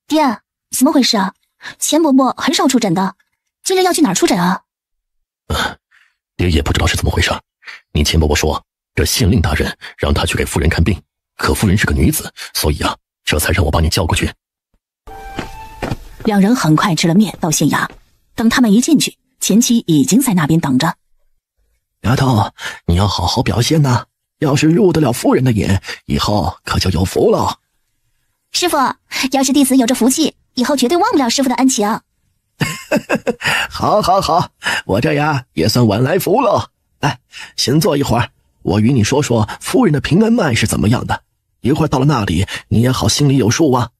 爹，怎么回事啊？钱伯伯很少出诊的，今日要去哪儿出诊啊？爹也不知道是怎么回事。你钱伯伯说，这县令大人让他去给夫人看病，可夫人是个女子，所以啊，这才让我把你叫过去。2人很快吃了面到县衙，等他们一进去，前妻已经在那边等着。丫头，你要好好表现呐，要是入得了夫人的眼，以后可就有福了。师傅，要是弟子有这福气，以后绝对忘不了师傅的恩情。好，我这呀也算晚来福了。来，先坐一会儿，我与你说说夫人的平安脉是怎么样的，一会儿到了那里，你也好心里有数啊。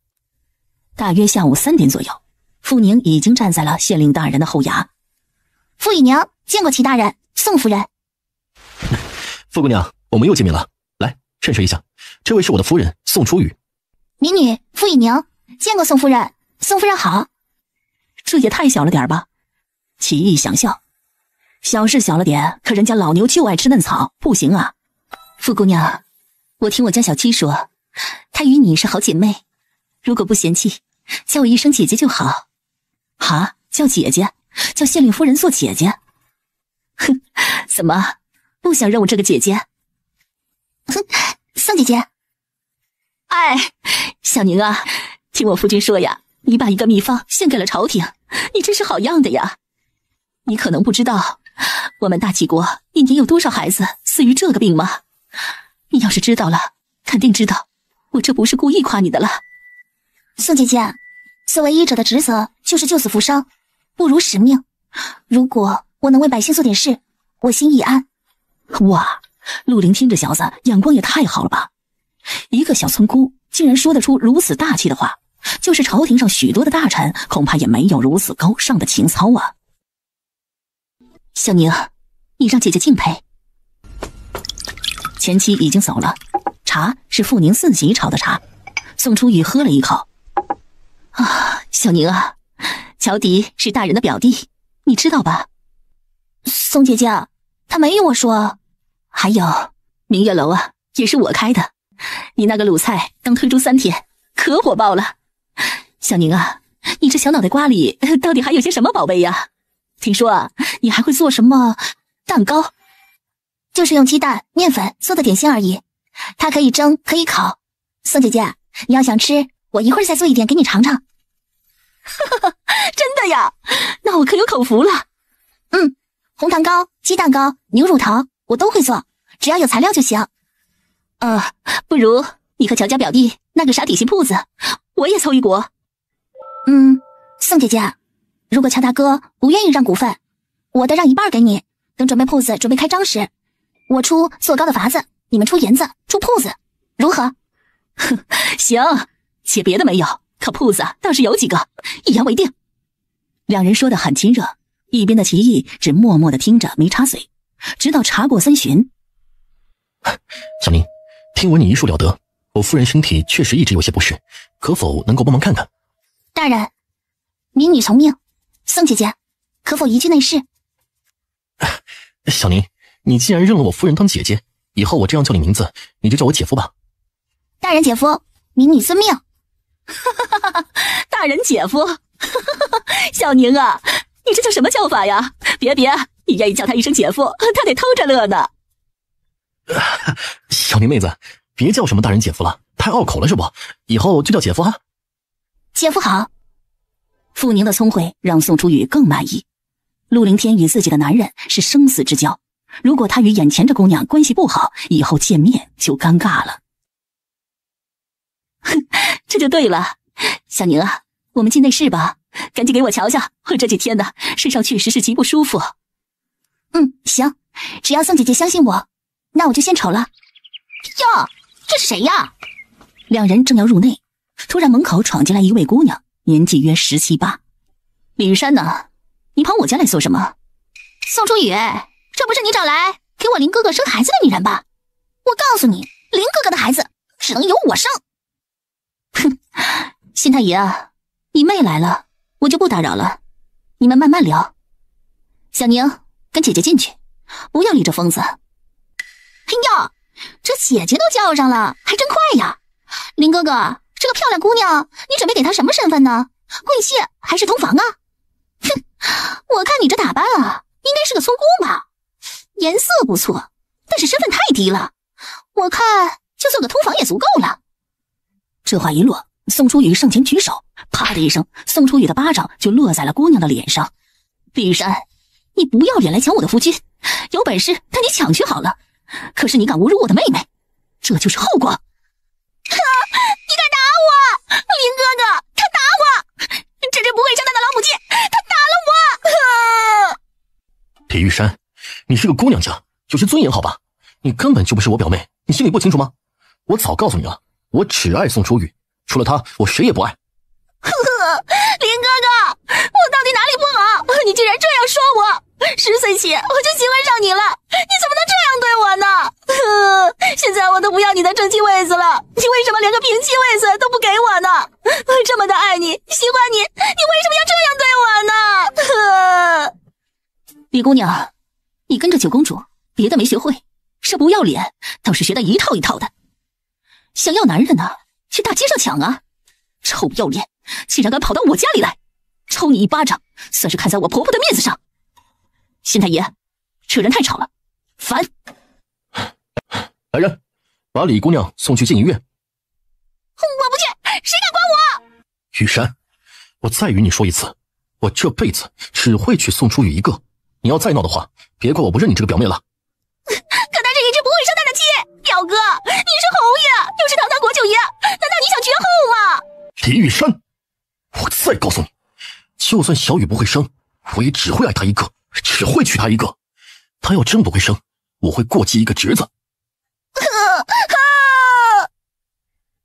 大约下午3点左右，傅宁已经站在了县令大人的后衙。傅姨娘见过齐大人，宋夫人。傅姑娘，我们又见面了，来认识一下，这位是我的夫人宋初雨。民女傅姨娘见过宋夫人，宋夫人好。这也太小了点吧？齐义想笑，小是小了点，可人家老牛就爱吃嫩草，不行啊。傅姑娘，我听我家小七说，她与你是好姐妹，如果不嫌弃，叫我一声姐姐就好。哈，叫姐姐？叫县令夫人做姐姐？哼，怎么不想认我这个姐姐？哼，宋姐姐。哎，小宁啊，听我夫君说呀，你把一个秘方献给了朝廷，你真是好样的呀！你可能不知道，我们大齐国一年有多少孩子死于这个病吗？你要是知道了，肯定知道我这不是故意夸你的了。宋姐姐，作为医者的职责就是救死扶伤，不辱使命。如果我能为百姓做点事，我心已安。哇，陆凌听这小子眼光也太好了吧！一个小村姑竟然说得出如此大气的话，就是朝廷上许多的大臣恐怕也没有如此高尚的情操啊。小宁，你让姐姐敬佩。前妻已经走了，茶是傅宁自己炒的茶。宋初雨喝了一口。啊，小宁啊，乔迪是大人的表弟，你知道吧？宋姐姐，他没有我说。还有明月楼啊，也是我开的。你那个卤菜刚推出3天，可火爆了。小宁啊，你这小脑袋瓜里到底还有些什么宝贝呀？听说啊，你还会做什么蛋糕？就是用鸡蛋、面粉做的点心而已。它可以蒸，可以烤。宋姐姐，你要想吃，我一会儿再做一点给你尝尝。真的呀？那我可有口福了。红糖糕、鸡蛋糕、牛乳糖我都会做，只要有材料就行。不如你和乔家表弟那个啥点心铺子，我也凑一股。宋姐姐，如果乔大哥不愿意让股份，我的让一半给你。等准备铺子准备开张时，我出做糕的法子，你们出银子出铺子，如何？行，且别的没有，可铺子倒是有几个，一言为定。两人说得很亲热，一边的齐义只默默地听着没插嘴，直到茶过3巡。小宁，听闻你医术了得，我夫人身体确实一直有些不适，可否能够帮忙看看？大人，民女从命。宋姐姐，可否一句内事？小宁，你既然认了我夫人当姐姐，以后我这样叫你名字，你就叫我姐夫吧。大人姐夫，民女遵命。大人姐夫，小宁啊，你这叫什么叫法呀？别，你愿意叫他一声姐夫，他得偷着乐呢。小宁妹子，别叫什么大人姐夫了，太拗口了是不？以后就叫姐夫啊。姐夫好。傅宁的聪慧让宋初雨更满意。陆凌天与自己的男人是生死之交，如果他与眼前这姑娘关系不好，以后见面就尴尬了。这就对了。小宁啊，我们进内室吧，赶紧给我瞧瞧，我这几天呢身上确实是极不舒服。行，只要宋姐姐相信我，那我就先瞅了。哟，这是谁呀？两人正要入内，突然门口闯进来一位姑娘，年纪约17、18。李玉山呢？你跑我家来做什么？宋初雨，这不是你找来给我林哥哥生孩子的女人吧？我告诉你，林哥哥的孩子只能由我生。哼，新太爷啊，你妹来了，我就不打扰了，你们慢慢聊。小宁，跟姐姐进去，不要理这疯子。哎呦，这姐姐都叫上了，还真快呀！林哥哥，这个漂亮姑娘，你准备给她什么身份呢？贵妾还是同房啊？哼，我看你这打扮啊，应该是个村姑吧？颜色不错，但是身份太低了，我看就做个通房也足够了。这话一落，宋初雨上前举手，啪的一声，宋初雨的巴掌就落在了姑娘的脸上。李玉山，你不要脸来抢我的夫君，有本事跟你抢去好了，可是你敢侮辱我的妹妹，这就是后果。你敢打我，林哥哥，他打我，这只不会生蛋的老母鸡，他打了我。李玉山，你是个姑娘家，有些尊严好吧？你根本就不是我表妹，你心里不清楚吗？我早告诉你了，我只爱宋初雨，除了她，我谁也不爱。林哥哥，我到底哪里不好？你竟然这样说我！10岁起我就喜欢上你了，你怎么能这样对我呢？现在我都不要你的正妻位子了，你为什么连个平妻位子都不给我呢？我这么的爱你，喜欢你，你为什么要这样对我呢？李姑娘，你跟着九公主，别的没学会，这不要脸倒是学得一套一套的。想要男人呢，去大街上抢啊！臭不要脸，竟然敢跑到我家里来！抽你一巴掌，算是看在我婆婆的面子上。县太爷，这人太吵了，烦！来人，把李姑娘送去禁医院。我不去，谁敢管我？雨山，我再与你说一次，我这辈子只会娶宋初雨一个。你要再闹的话，别怪我不认你这个表妹了。可她是一只不会生蛋的鸡，表哥，你是侯爷，又是堂堂国舅爷，难道你想绝后吗？李玉山，我再告诉你，就算小雨不会生，我也只会爱她一个，只会娶她一个。她要真不会生，我会过继一个侄子。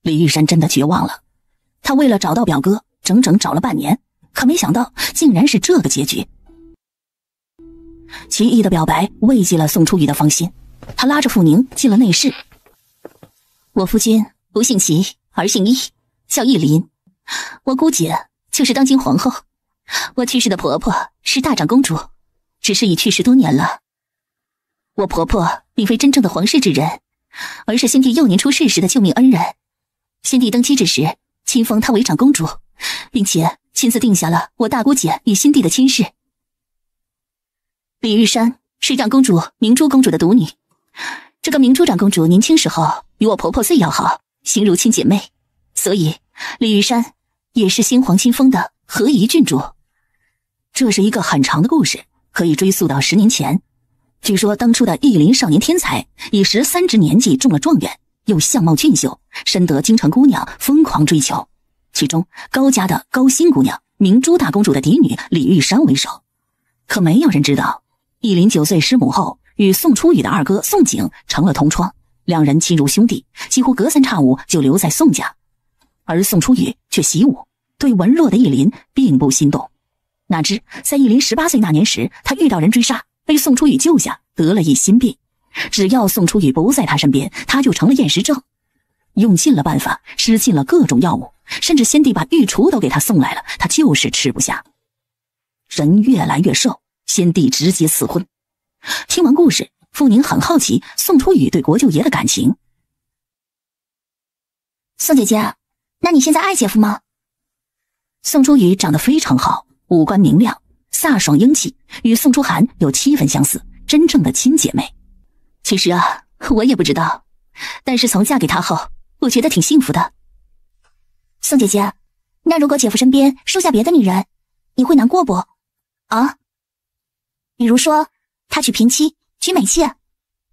李玉山真的绝望了，他为了找到表哥，整整找了半年，可没想到竟然是这个结局。奇异的表白慰藉了宋初雨的芳心，他拉着傅宁进了内室。我夫君不姓齐，而姓易，叫易林。我姑姐就是当今皇后，我去世的婆婆是大长公主，只是已去世多年了。我婆婆并非真正的皇室之人，而是先帝幼年出世时的救命恩人。先帝登基之时，亲封她为长公主，并且亲自定下了我大姑姐与先帝的亲事。李玉山是长公主明珠公主的独女，这个明珠长公主年轻时候与我婆婆最要好，形如亲姐妹，所以李玉山也是先皇亲封的和宜郡主。这是一个很长的故事，可以追溯到10年前。据说当初的义林少年天才，以13之年纪中了状元，又相貌俊秀，深得京城姑娘疯狂追求。其中高家的高馨姑娘明珠大公主的嫡女李玉山为首。可没有人知道，义林9岁失母后，与宋初雨的二哥宋景成了同窗，两人亲如兄弟，几乎隔3差5就留在宋家。而宋初雨却习武，对文弱的义林并不心动。哪知在义林18岁那年时，他遇到人追杀，被宋初雨救下，得了一心病。只要宋初雨不在他身边，他就成了厌食症。用尽了办法，施尽了各种药物，甚至先帝把御厨都给他送来了，他就是吃不下。人越来越瘦，先帝直接赐婚。听完故事，傅宁很好奇宋初雨对国舅爷的感情。宋姐姐，那你现在爱姐夫吗？宋初雨长得非常好，五官明亮，飒爽英气，与宋初寒有7分相似，真正的亲姐妹。其实啊，我也不知道，但是从嫁给他后，我觉得挺幸福的。宋姐姐，那如果姐夫身边收下别的女人，你会难过不？啊？比如说他娶平妻，娶美妾，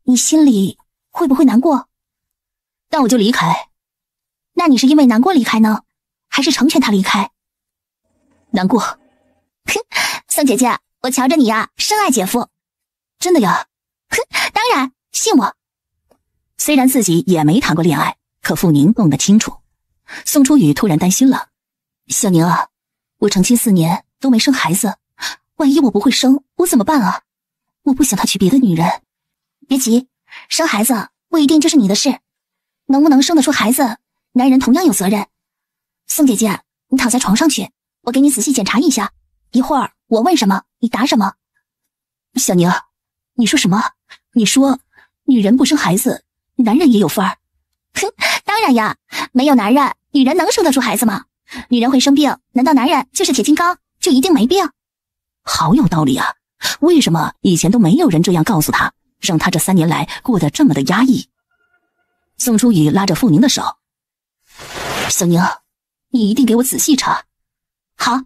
你心里会不会难过？那我就离开。那你是因为难过离开呢，还是成全他离开？难过。宋姐姐，我瞧着你呀，深爱姐夫。真的呀？当然，信我。虽然自己也没谈过恋爱，可傅宁弄得清楚。宋初雨突然担心了，小宁啊，我成亲4年都没生孩子，万一我不会生，我怎么办啊？我不想他娶别的女人。别急，生孩子不一定就是你的事，能不能生得出孩子，男人同样有责任。宋姐姐，你躺在床上去，我给你仔细检查一下，一会儿我问什么你答什么。小宁，你说什么？你说女人不生孩子，男人也有份儿？当然呀，没有男人，女人能生得出孩子吗？女人会生病，难道男人就是铁金刚，就一定没病？好有道理啊！为什么以前都没有人这样告诉他，让他这3年来过得这么的压抑？宋初雨拉着傅宁的手，小宁，你一定给我仔细查。好。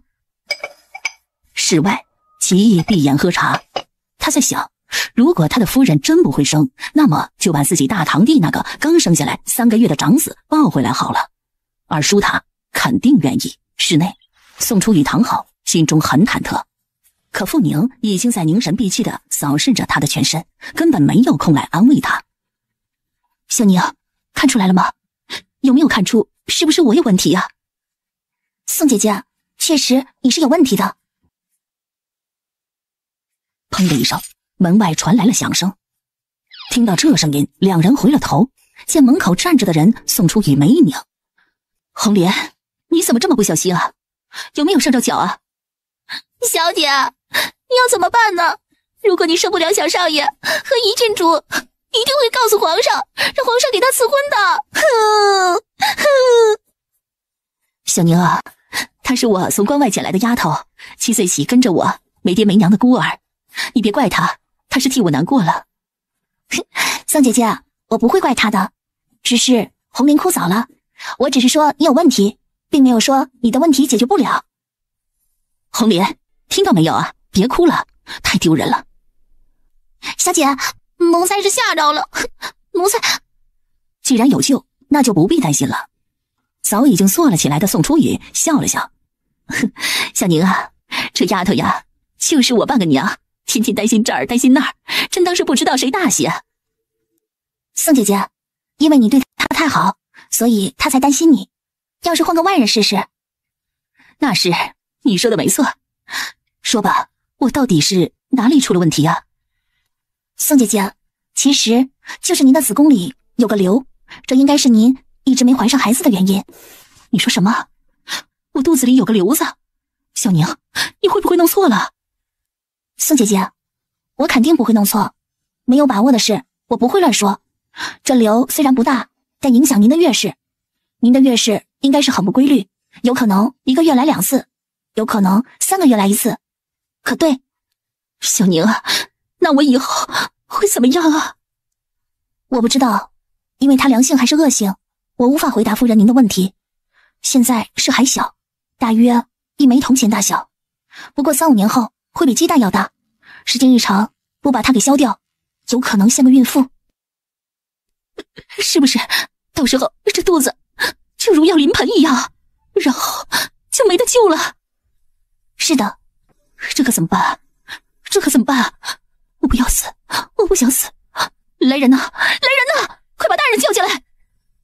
室外，齐毅闭眼喝茶，他在想，如果他的夫人真不会生，那么就把自己大堂弟那个刚生下来3个月的长子抱回来好了。而舒塔肯定愿意。室内，宋初雨躺好，心中很忐忑。可傅宁已经在凝神闭气地扫视着他的全身，根本没有空来安慰他。小宁，看出来了吗？有没有看出是不是我有问题啊？宋姐姐，确实你是有问题的。砰的一声，门外传来了响声。听到这声音，两人回了头，见门口站着的人宋初雨眉拧。红莲，你怎么这么不小心啊？有没有伤着脚啊？小姐，你要怎么办呢？如果你受不了小少爷和怡郡主，一定会告诉皇上，让皇上给他赐婚的。哼哼。小宁啊，她是我从关外捡来的丫头，7岁起跟着我，没爹没娘的孤儿。你别怪她，她是替我难过了。宋姐姐，我不会怪她的，只是红莲哭早了。我只是说你有问题，并没有说你的问题解决不了。红莲，听到没有啊？别哭了，太丢人了。小姐，奴才是吓着了，奴才……既然有救，那就不必担心了。早已经坐了起来的宋初雨笑了笑，小宁啊，这丫头呀，就是我半个娘，天天担心这儿担心那儿，真当是不知道谁大喜啊。宋姐姐，因为你对她太好，所以她才担心你。要是换个外人试试……那是，你说的没错。说吧，我到底是哪里出了问题啊？宋姐姐，其实就是您的子宫里有个瘤，这应该是您一直没怀上孩子的原因。你说什么？我肚子里有个瘤子？小宁，你会不会弄错了？宋姐姐，我肯定不会弄错，没有把握的事我不会乱说。这瘤虽然不大，但影响您的月事。您的月事应该是很不规律，有可能1个月来2次，有可能3个月来1次。可对，小宁啊，那我以后会怎么样啊？我不知道，因为它良性还是恶性，我无法回答夫人您的问题。现在是还小，大约1枚铜钱大小，不过3-5年后会比鸡蛋要大，时间一长，不把它给消掉，有可能像个孕妇。是不是到时候这肚子就如要临盆一样，然后就没得救了？是的。这可怎么办？这可怎么办？我不要死，我不想死！来人呐！来人呐！快把大人叫进来！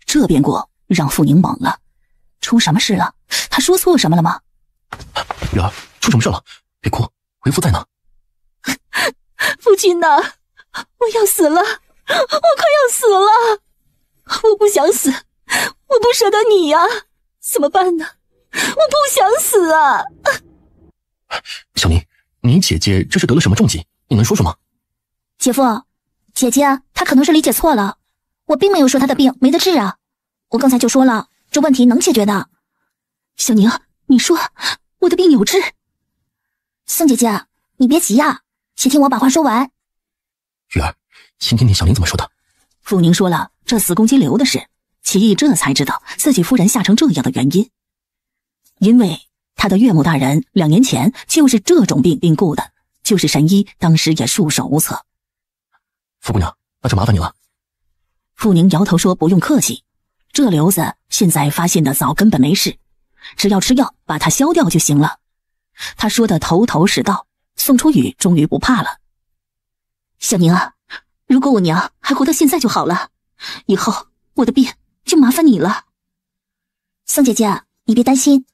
这变故让傅宁懵了，出什么事了？他说错什么了吗？雨儿，出什么事了？别哭，为父在呢。父亲呐，我要死了，我快要死了！我不想死，我不舍得你呀，怎么办呢？我不想死啊！小宁，你姐姐这是得了什么重疾？你能说说吗？姐夫，姐姐她可能是理解错了，我并没有说她的病没得治啊，我刚才就说了，这问题能解决的。小宁，你说我的病有治？宋姐姐，你别急呀，先听我把话说完。雨儿，先听听小宁怎么说的。傅宁说了这子宫肌瘤的事，齐毅这才知道自己夫人吓成这样的原因，因为他的岳母大人2年前就是这种病病故的，就是神医当时也束手无策。傅姑娘，那就麻烦你了。傅宁摇头说不用客气，这瘤子现在发现的早，根本没事，只要吃药把它消掉就行了。他说的头头是道，宋初雨终于不怕了。小宁啊，如果我娘还活到现在就好了，以后我的病就麻烦你了。宋姐姐，你别担心，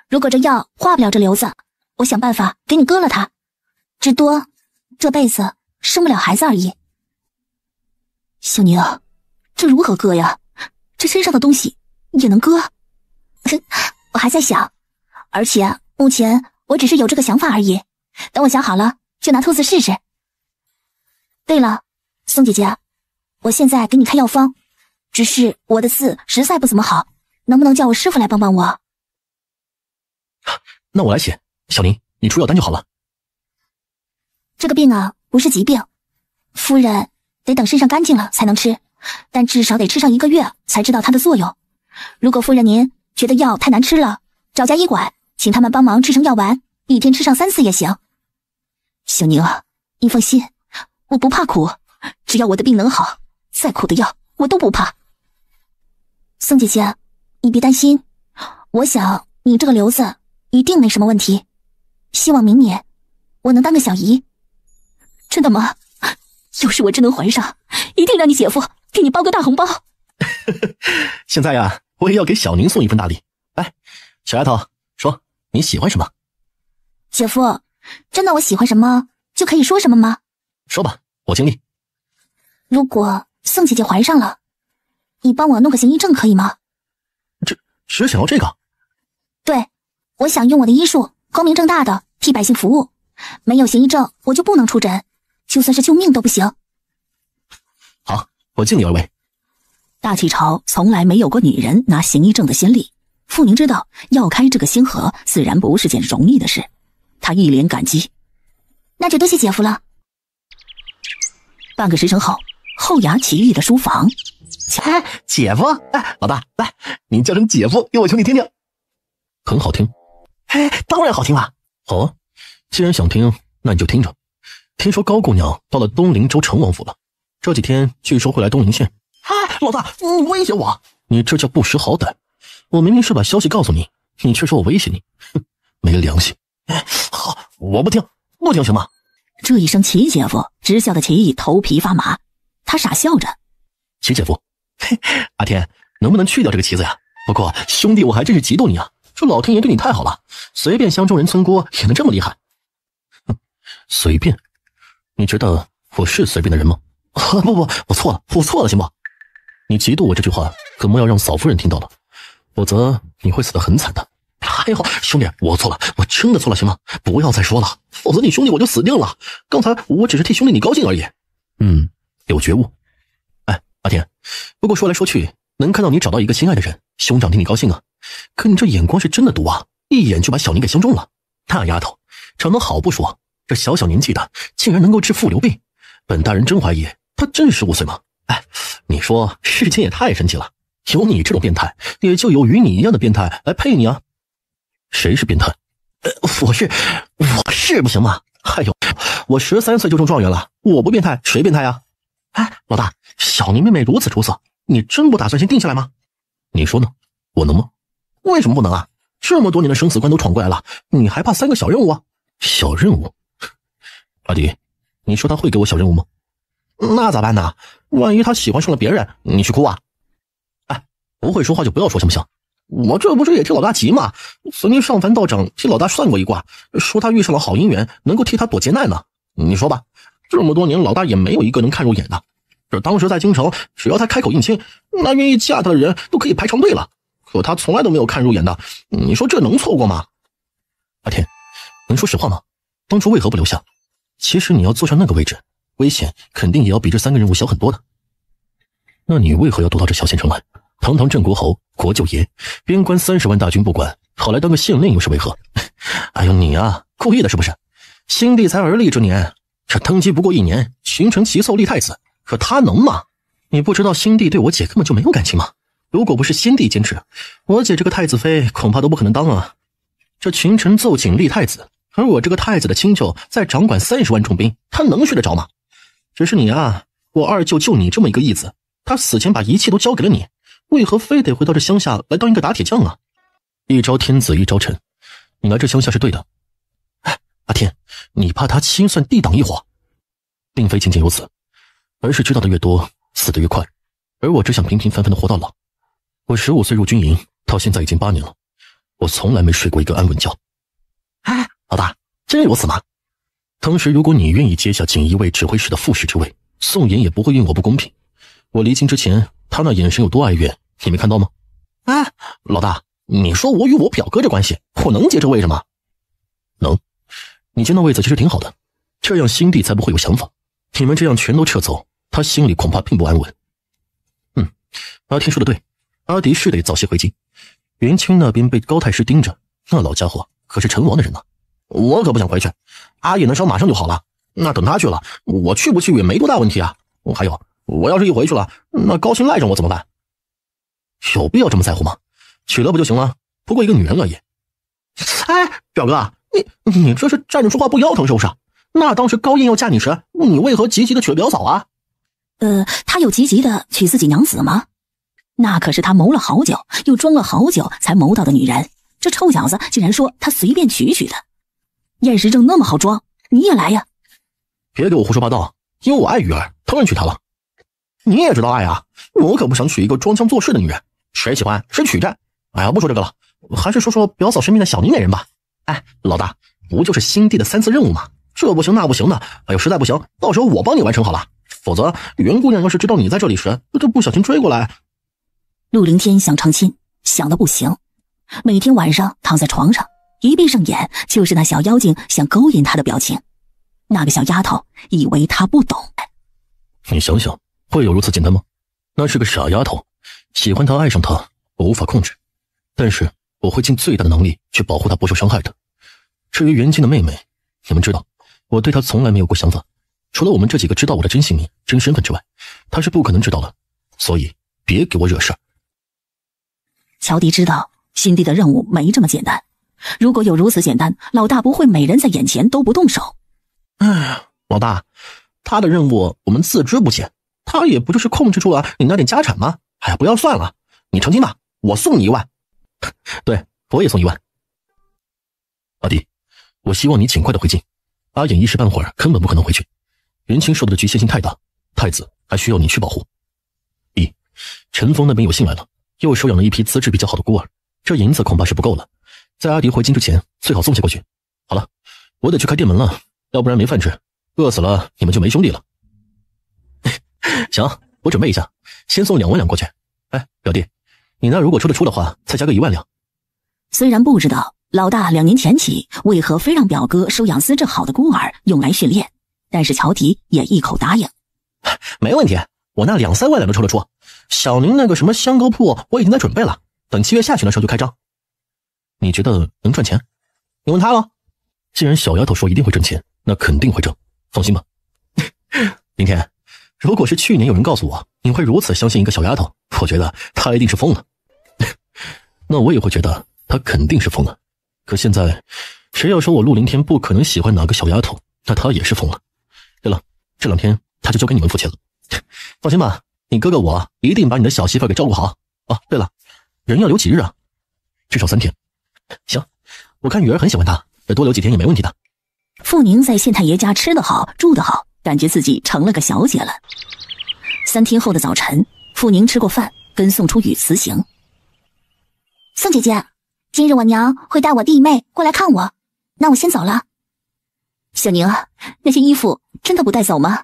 如果这药化不了这瘤子，我想办法给你割了它，至多这辈子生不了孩子而已。小宁，这如何割呀？这身上的东西也能割？我还在想，而且目前我只是有这个想法而已，等我想好了就拿兔子试试。对了，宋姐姐，我现在给你开药方，只是我的字实在不怎么好，能不能叫我师傅来帮帮我？那我来写，小宁，你出药单就好了。这个病啊，不是疾病，夫人得等身上干净了才能吃，但至少得吃上1个月才知道它的作用。如果夫人您觉得药太难吃了，找家医馆，请他们帮忙制成药丸，1天吃上3次也行。小宁啊，你放心，我不怕苦，只要我的病能好，再苦的药我都不怕。宋姐姐，你别担心，我想你这个瘤子一定没什么问题，希望明年我能当个小姨。真的吗？要是我真能怀上，一定让你姐夫给你包个大红包。现在呀，我也要给小宁送一份大礼。来，小丫头，说你喜欢什么？姐夫，真的我喜欢什么就可以说什么吗？说吧，我尽力。如果宋姐姐怀上了，你帮我弄个行医证可以吗？只想要这个？对，我想用我的医术光明正大的替百姓服务，没有行医证我就不能出诊，就算是救命都不行。好，我尽力而为。大齐朝从来没有过女人拿行医证的先例，傅宁知道要开这个先河自然不是件容易的事，他一脸感激。那就多谢姐夫了。半个时辰后，后衙齐豫的书房。姐夫，老大，来，你叫声姐夫给我兄弟听听。很好听。当然好听了。好啊，既然想听，那你就听着。听说高姑娘到了东陵州成王府了，这几天据说会来东陵县。老大，你威胁我？你这叫不识好歹。我明明是把消息告诉你，你却说我威胁你，哼，没良心。好，我不听行吗？这一声齐姐夫直笑得齐毅头皮发麻，他傻笑着。齐姐夫，阿天，能不能去掉这个齐字呀？不过兄弟我还真是嫉妒你啊，这老天爷对你太好了，随便乡中人村姑也能这么厉害。哼，随便？你觉得我是随便的人吗？不，我错了，行不？你嫉妒我这句话可莫要让嫂夫人听到了，否则你会死得很惨的。哎呦，兄弟，我错了，我真的错了，行吗？不要再说了，否则你兄弟我就死定了。刚才我只是替兄弟你高兴而已。有觉悟。阿天，不过说来说去，能看到你找到一个心爱的人，兄长替你高兴啊。可你这眼光是真的毒啊，一眼就把小宁给相中了。那丫头长得好不说，这小年纪的竟然能够治妇流病，本大人真怀疑她真是15岁吗？你说世间也太神奇了，有你这种变态，也就有与你一样的变态来配你啊。谁是变态？我是不行吗？我13岁就中状元了，我不变态谁变态呀？老大，小宁妹妹如此出色，你真不打算先定下来吗？你说呢？我能吗？为什么不能啊？这么多年的生死关都闯过来了，你还怕3个小任务啊？小任务？阿迪，你说他会给我小任务吗？那咋办呢？万一他喜欢上了别人，你去哭啊？不会说话就不要说行不行？我这不是也替老大急吗？曾经上凡道长替老大算过一卦，说他遇上了好姻缘，能够替他躲劫难呢。你说吧，这么多年老大也没有一个能看入眼的。这当时在京城，只要他开口应亲，那愿意嫁他的人都可以排长队了。可他从来都没有看入眼的，你说这能错过吗？阿天，能说实话吗？当初为何不留下？其实你要坐上那个位置，危险肯定也要比这3个任务小很多的。那你为何要躲到这小县城来？堂堂镇国侯，国舅爷，边关30万大军不管，好来当个县令又是为何？哎呦，你啊，故意的是不是？新帝才而立之年，这登基不过1年，群臣齐奏立太子，可他能吗？你不知道新帝对我姐根本就没有感情吗？如果不是先帝坚持，我姐这个太子妃恐怕都不可能当啊。这群臣奏请立太子，而我这个太子的亲舅在掌管30万重兵，他能睡得着吗？只是你啊，我二舅就你这么一个义子，他死前把一切都交给了你，为何非得回到这乡下来当一个打铁匠啊？一朝天子一朝臣，你来这乡下是对的。阿天，你怕他清算帝党一伙？并非仅仅如此，而是知道的越多，死得越快。而我只想平平凡凡的活到老。我15岁入军营，到现在已经8年了，我从来没睡过一个安稳觉。老大，真如此吗？当时如果你愿意接下锦衣卫指挥使的副使之位，宋妍也不会运我不公平。我离京之前，他那眼神有多哀怨，你没看到吗？老大，你说我与我表哥这关系，我能接这位置吗？能。你接那位子其实挺好的，这样新帝才不会有想法。你们这样全都撤走，他心里恐怕并不安稳。阿天说的对，阿迪是得早些回京。元清那边被高太师盯着，那老家伙可是成王的人呢。我可不想回去，阿野那伤马上就好了，那等他去了，我去不去也没多大问题啊。还有，我要是一回去了，那高兴赖上我怎么办？有必要这么在乎吗？娶了不就行了，不过一个女人而已。表哥，你这是站着说话不腰疼是不是？那当时高燕要嫁你时，你为何急急的娶了表嫂啊？他有急急的娶自己娘子吗？那可是他谋了好久，又装了好久才谋到的女人。这臭小子竟然说他随便娶的。验尸证那么好装，你也来呀？别给我胡说八道，因为我爱玉儿，当然娶她了。你也知道爱啊，我可不想娶一个装腔作势的女人，谁喜欢谁娶去。不说这个了，还是说说表嫂身边的小宁美人吧。哎，老大，不就是新地的3次任务吗？这不行那不行的，哎呦，实在不行，到时候我帮你完成好了。否则袁姑娘要是知道你在这里时，就不小心追过来。陆凌天想成亲，想得不行。每天晚上躺在床上，一闭上眼就是那小妖精想勾引他的表情。那个小丫头以为他不懂。你想想，会有如此简单吗？那是个傻丫头，喜欢她爱上她，我无法控制，但是我会尽最大的能力去保护她不受伤害的。至于袁静的妹妹，你们知道，我对她从来没有过想法，除了我们这几个知道我的真姓名、真身份之外，她是不可能知道的，所以别给我惹事儿。乔迪知道新地的任务没这么简单，如果有如此简单，老大不会每人在眼前都不动手。哎，老大，他的任务我们自知不浅，他也不就是控制住了你那点家产吗？哎呀，不要算了，你成亲吧，我送你1万。对，我也送1万。阿弟，我希望你尽快的回京，阿衍一时半会儿根本不可能回去，袁清受到的局限性太大，太子还需要你去保护。陈峰那边有信来了，又收养了一批资质比较好的孤儿，这银子恐怕是不够了，在阿迪回京之前最好送些过去。好了，我得去开店门了，要不然没饭吃，饿死了你们就没兄弟了。行，我准备一下，先送2万两过去。哎，表弟，你那如果出得出的话，再加个1万两。虽然不知道老大2年前起为何非让表哥收养资质好的孤儿用来训练，但是乔迪也一口答应。没问题，我那2、3万两都出得出。小宁那个什么香膏铺我已经在准备了，等7月下旬的时候就开张。你觉得能赚钱？你问他了。既然小丫头说一定会挣钱，那肯定会挣，放心吧。明天，如果是去年有人告诉我你会如此相信一个小丫头，我觉得她一定是疯了。那我也会觉得她肯定是疯了。可现在，谁要说我陆凌天不可能喜欢哪个小丫头，那他也是疯了。对了，这2天他就交给你们付钱了。放心吧，你哥哥我一定把你的小媳妇给照顾好。哦，对了，人要留几日啊？至少3天。行，我看雨儿很喜欢他，多留几天也没问题的。傅宁在县太爷家吃得好，住得好，感觉自己成了个小姐了。3天后的早晨，傅宁吃过饭，跟宋初雨辞行。宋姐姐，今日我娘会带我弟妹过来看我，那我先走了。小宁，那些衣服真的不带走吗？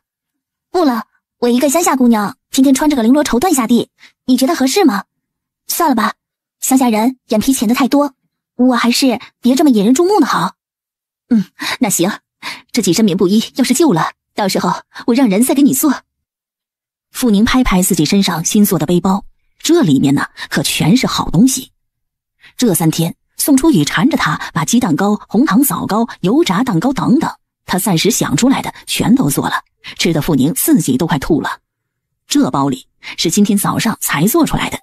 不了，我一个乡下姑娘，天天穿着个绫罗绸缎下地，你觉得合适吗？算了吧，乡下人眼皮浅的太多，我还是别这么引人注目的好。那行，这几身棉布衣要是旧了，到时候我让人再给你做。傅宁拍拍自己身上新做的背包，这里面呢可全是好东西。这3天，宋初雨缠着他把鸡蛋糕、红糖枣糕、油炸蛋糕等等，他暂时想出来的全都做了，吃的傅宁自己都快吐了。这包里是今天早上才做出来的，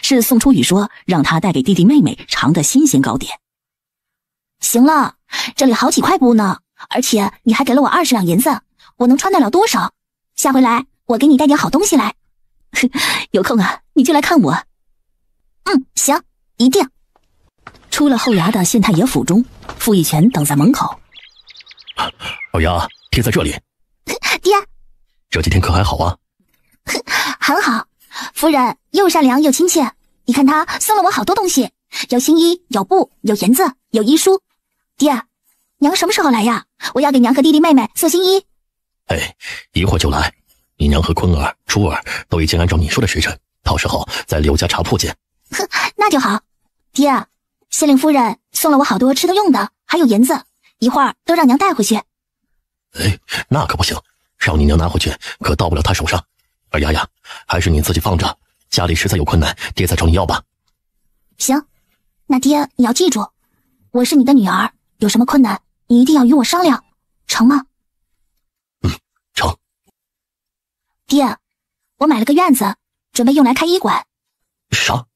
是宋初雨说让他带给弟弟妹妹尝的新鲜糕点。行了，这里好几块布呢，而且你还给了我20两银子，我能穿得了多少？下回来我给你带点好东西来。有空啊，你就来看我。行，一定。出了后衙的县太爷府中，傅义全等在门口。二丫，爹在这里。爹，这几天可还好啊？很好，夫人又善良又亲切，你看她送了我好多东西，有新衣，有布，有银子，有医书。爹，娘什么时候来呀？我要给娘和弟弟妹妹送新衣。哎，一会儿就来。你娘和坤儿、珠儿都已经按照你说的时辰，到时候在刘家茶铺见。那就好。爹，县令夫人送了我好多吃的用的，还有银子，一会儿都让娘带回去。哎，那可不行，让你娘拿回去可到不了她手上。二丫呀，还是你自己放着，家里实在有困难，爹再找你要吧。行，那爹你要记住，我是你的女儿，有什么困难你一定要与我商量，成吗？成。爹，我买了个院子，准备用来开医馆。啥？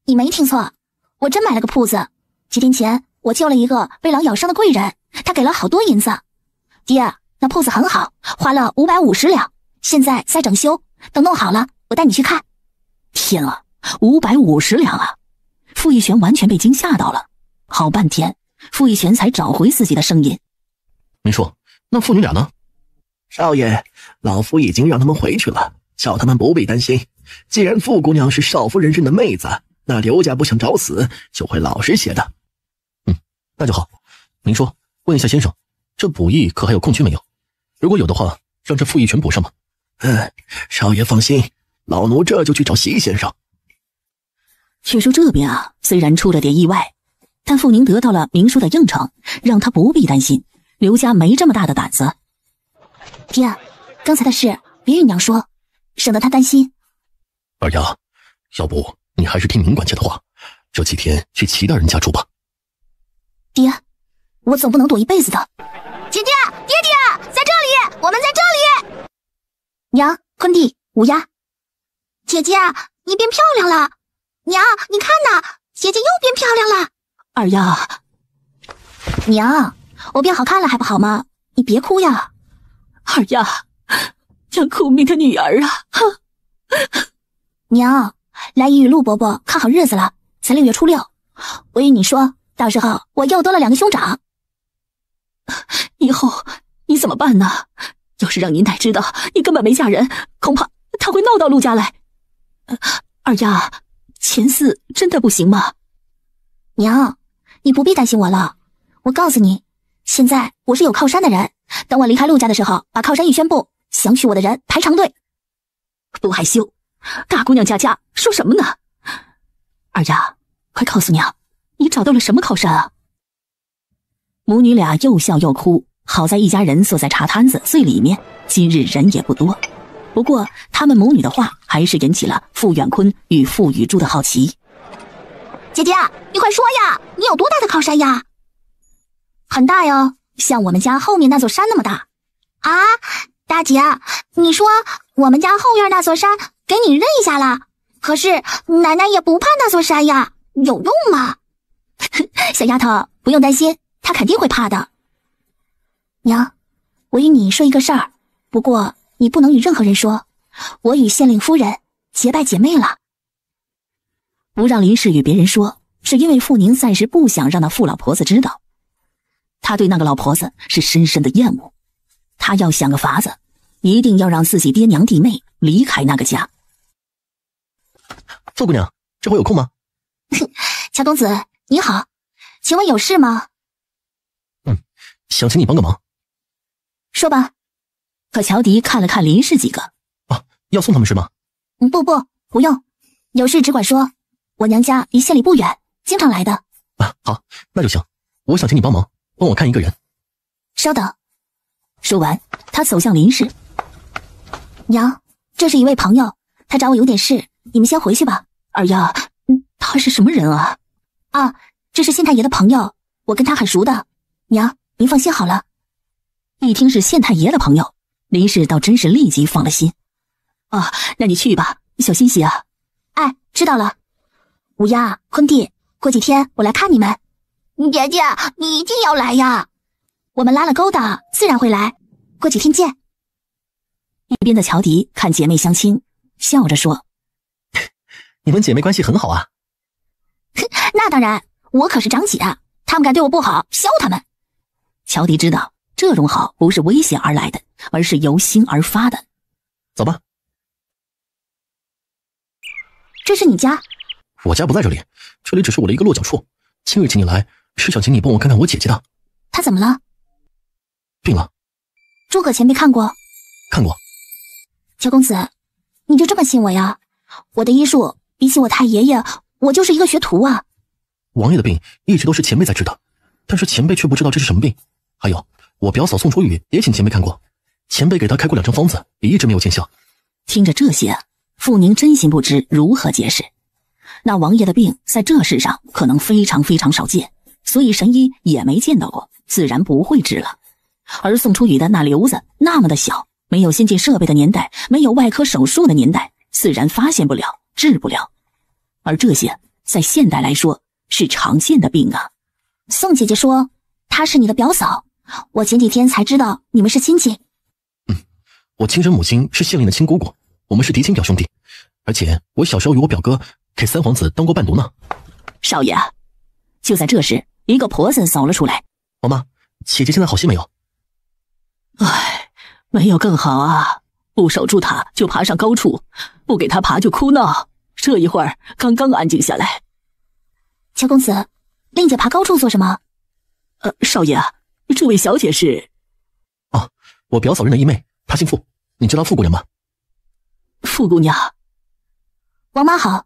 你没听错，我真买了个铺子。几天前我救了一个被狼咬伤的贵人，他给了好多银子。爹，那铺子很好，花了550两，现在在整修，等弄好了我带你去看。天啊，550两啊！傅义全完全被惊吓到了，好半天傅义全才找回自己的声音。没错，那父女俩呢？少爷，老夫已经让他们回去了，叫他们不必担心。既然傅姑娘是少夫人认的妹子，那刘家不想找死，就会老实些的。那就好。您说，问一下先生，这补益可还有空缺没有？如果有的话，让这傅义全补上吧。少爷放心，老奴这就去找席先生。却说这边啊，虽然出了点意外，但傅宁得到了明叔的应承，让他不必担心，刘家没这么大的胆子。爹，刚才的事别与娘说，省得她担心。二丫，要不你还是听明管家的话，这几天去齐大人家住吧。爹，我总不能躲一辈子的。姐姐，爹爹，在这里，我们在这里。娘，坤弟，乌鸦，姐姐，你变漂亮了。娘，你看呐，姐姐又变漂亮了。二丫，娘，我变好看了还不好吗？你别哭呀。二丫，这苦命的女儿啊！娘，来姨与陆伯伯看好日子了，才6月初6。我与你说，到时候我又多了2个兄长。以后你怎么办呢？要是让您奶知道你根本没嫁人，恐怕他会闹到陆家来。二丫，前4真的不行吗？娘，你不必担心我了。我告诉你，现在我是有靠山的人，等我离开陆家的时候，把靠山一宣布，想娶我的人排长队。不害羞，大姑娘家家说什么呢？二丫，快告诉娘，你找到了什么靠山啊？母女俩又笑又哭，好在一家人坐在茶摊子最里面，今日人也不多。不过他们母女的话还是引起了傅远坤与傅雨珠的好奇。姐姐，你快说呀，你有多大的靠山呀？很大哟，像我们家后面那座山那么大。啊，大姐，你说我们家后院那座山给你认下了，可是奶奶也不怕那座山呀，有用吗？小丫头，不用担心，她肯定会怕的。娘，我与你说一个事儿，不过你不能与任何人说，我与县令夫人结拜姐妹了。不让林氏与别人说，是因为傅宁暂时不想让那傅老婆子知道。他对那个老婆子是深深的厌恶，他要想个法子，一定要让自己爹娘弟妹离开那个家。傅姑娘，这会有空吗？乔公子，你好，请问有事吗？想请你帮个忙。说吧。可乔迪看了看林氏几个，要送他们是吗？不用，有事只管说，我娘家离县里不远，经常来的。好，那就行。我想请你帮忙，帮我看一个人。稍等。说完，他走向林氏。娘，这是一位朋友，他找我有点事，你们先回去吧。二丫，他是什么人啊？这是县太爷的朋友，我跟他很熟的。娘，您放心好了。一听是县太爷的朋友，林氏倒真是立即放了心。那你去吧，小心些啊。知道了。乌鸦，坤弟，过几天我来看你们。姐姐，你一定要来呀！我们拉了钩的，自然会来。过几天见。一边的乔迪看姐妹相亲，笑着说：“你们姐妹关系很好啊。”那当然，我可是长姐，他们敢对我不好，削他们。乔迪知道这种好不是威胁而来的，而是由心而发的。走吧。这是你家？我家不在这里，这里只是我的一个落脚处。今日请你来，是想请你帮我看看我姐姐的。她怎么了？病了。诸葛前辈看过？看过。乔公子，你就这么信我呀？我的医术比起我太爷爷，我就是一个学徒啊。王爷的病一直都是前辈在治的，但是前辈却不知道这是什么病。还有，我表嫂宋楚雨也请前辈看过，前辈给她开过2张方子，也一直没有见效。听着这些，傅宁真心不知如何解释。那王爷的病在这世上可能非常非常少见，所以神医也没见到过，自然不会治了。而宋楚雨的那瘤子那么的小，没有先进设备的年代，没有外科手术的年代，自然发现不了，治不了。而这些在现代来说是常见的病啊。宋姐姐说她是你的表嫂，我前几天才知道你们是亲戚。我亲生母亲是县令的亲姑姑，我们是嫡亲表兄弟，而且我小时候与我表哥给三皇子当过伴读呢。少爷，就在这时，一个婆子走了出来。王妈，姐姐现在好些没有？没有更好啊，不守住她就爬上高处，不给她爬就哭闹，这一会儿刚刚安静下来。乔公子，令姐爬高处做什么？少爷啊，这位小姐是……哦，我表嫂认的义妹，她姓傅，你知道傅姑娘吗？傅姑娘。王妈好，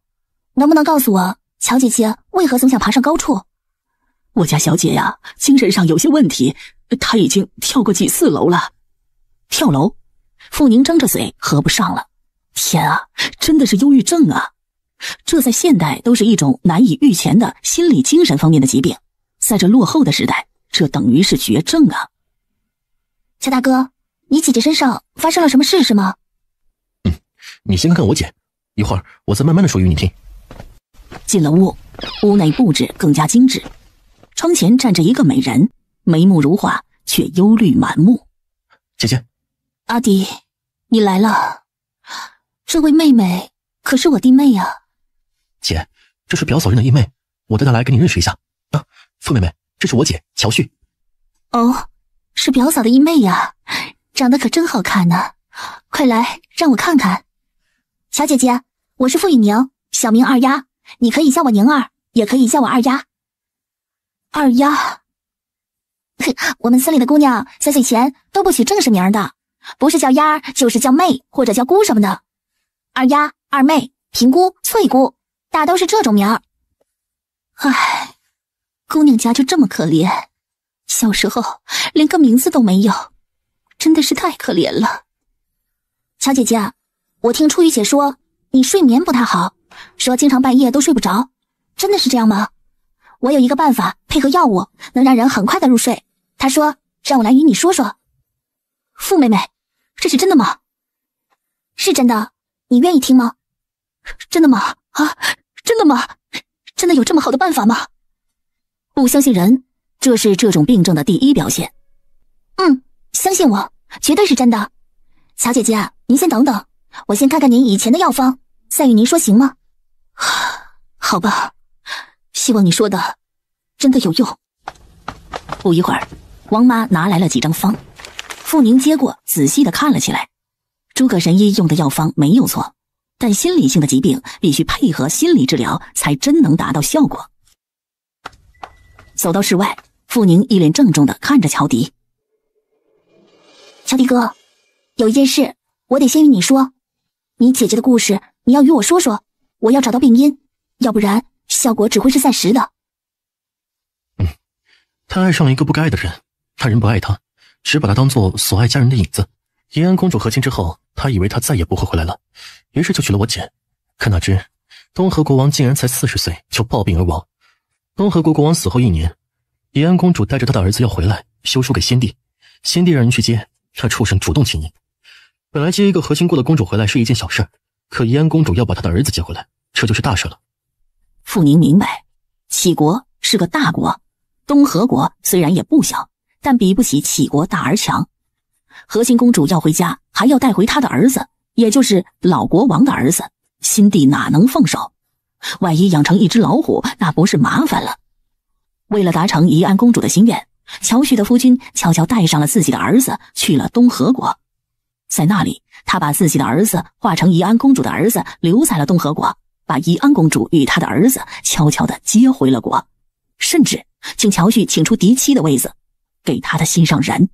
能不能告诉我，乔姐姐为何总想爬上高处？我家小姐呀，精神上有些问题，她已经跳过几次楼了。跳楼？傅宁张着嘴合不上了。天啊，真的是忧郁症啊！这在现代都是一种难以预前的心理精神方面的疾病，在这落后的时代，这等于是绝症啊！乔大哥，你姐姐身上发生了什么事是吗？你先看看我姐，一会儿我再慢慢的说与你听。进了屋，屋内布置更加精致，窗前站着一个美人，眉目如画，却忧虑满目。姐姐，阿迪，你来了。这位妹妹可是我弟妹啊。姐，这是表嫂认的义妹，我带她来给你认识一下啊。傅妹妹，这是我姐乔旭。哦，是表嫂的义妹呀，长得可真好看呢。快来，让我看看。乔姐姐，我是傅雨宁，小名二丫，你可以叫我宁儿，也可以叫我二丫。二丫，我们村里的姑娘在岁前都不取正式名的，不是叫丫就是叫妹或者叫姑什么的。二丫、二妹、平姑、翠姑，大都是这种名儿。唉，姑娘家就这么可怜，小时候连个名字都没有，真的是太可怜了。乔姐姐，我听初雨姐说你睡眠不太好，说经常半夜都睡不着，真的是这样吗？我有一个办法，配合药物能让人很快的入睡，她说让我来与你说说。傅妹妹，这是真的吗？是真的，你愿意听吗？真的吗？啊，真的吗？真的有这么好的办法吗？不相信人，这是这种病症的第一表现。相信我，绝对是真的。乔姐姐，您先等等，我先看看您以前的药方，再与您说行吗？好吧，希望你说的真的有用。不一会儿，王妈拿来了几张方，傅宁接过，仔细的看了起来。诸葛神医用的药方没有错，但心理性的疾病必须配合心理治疗，才真能达到效果。走到室外，傅宁一脸郑重的看着乔迪。乔迪哥，有一件事我得先与你说，你姐姐的故事你要与我说说，我要找到病因，要不然效果只会是暂时的。他爱上了一个不该爱的人，那人不爱他，只把他当作所爱家人的影子。怡安公主和亲之后，他以为他再也不会回来了，于是就娶了我姐。可哪知东河国王竟然才40岁就暴病而亡。东河国国王死后1年，怡安公主带着她的儿子要回来，休书给先帝，先帝让人去接，那畜生主动请缨。本来接一个和亲过的公主回来是一件小事，可怡安公主要把她的儿子接回来，这就是大事了。傅宁明白，杞国是个大国，东河国虽然也不小，但比不起杞国大而强。和亲公主要回家，还要带回她的儿子，也就是老国王的儿子，新帝哪能放手？万一养成一只老虎，那不是麻烦了。为了达成怡安公主的心愿，乔旭的夫君悄悄带上了自己的儿子去了东河国。在那里，他把自己的儿子化成怡安公主的儿子留在了东河国，把怡安公主与她的儿子悄悄地接回了国，甚至请乔旭请出嫡妻的位子给他的心上人。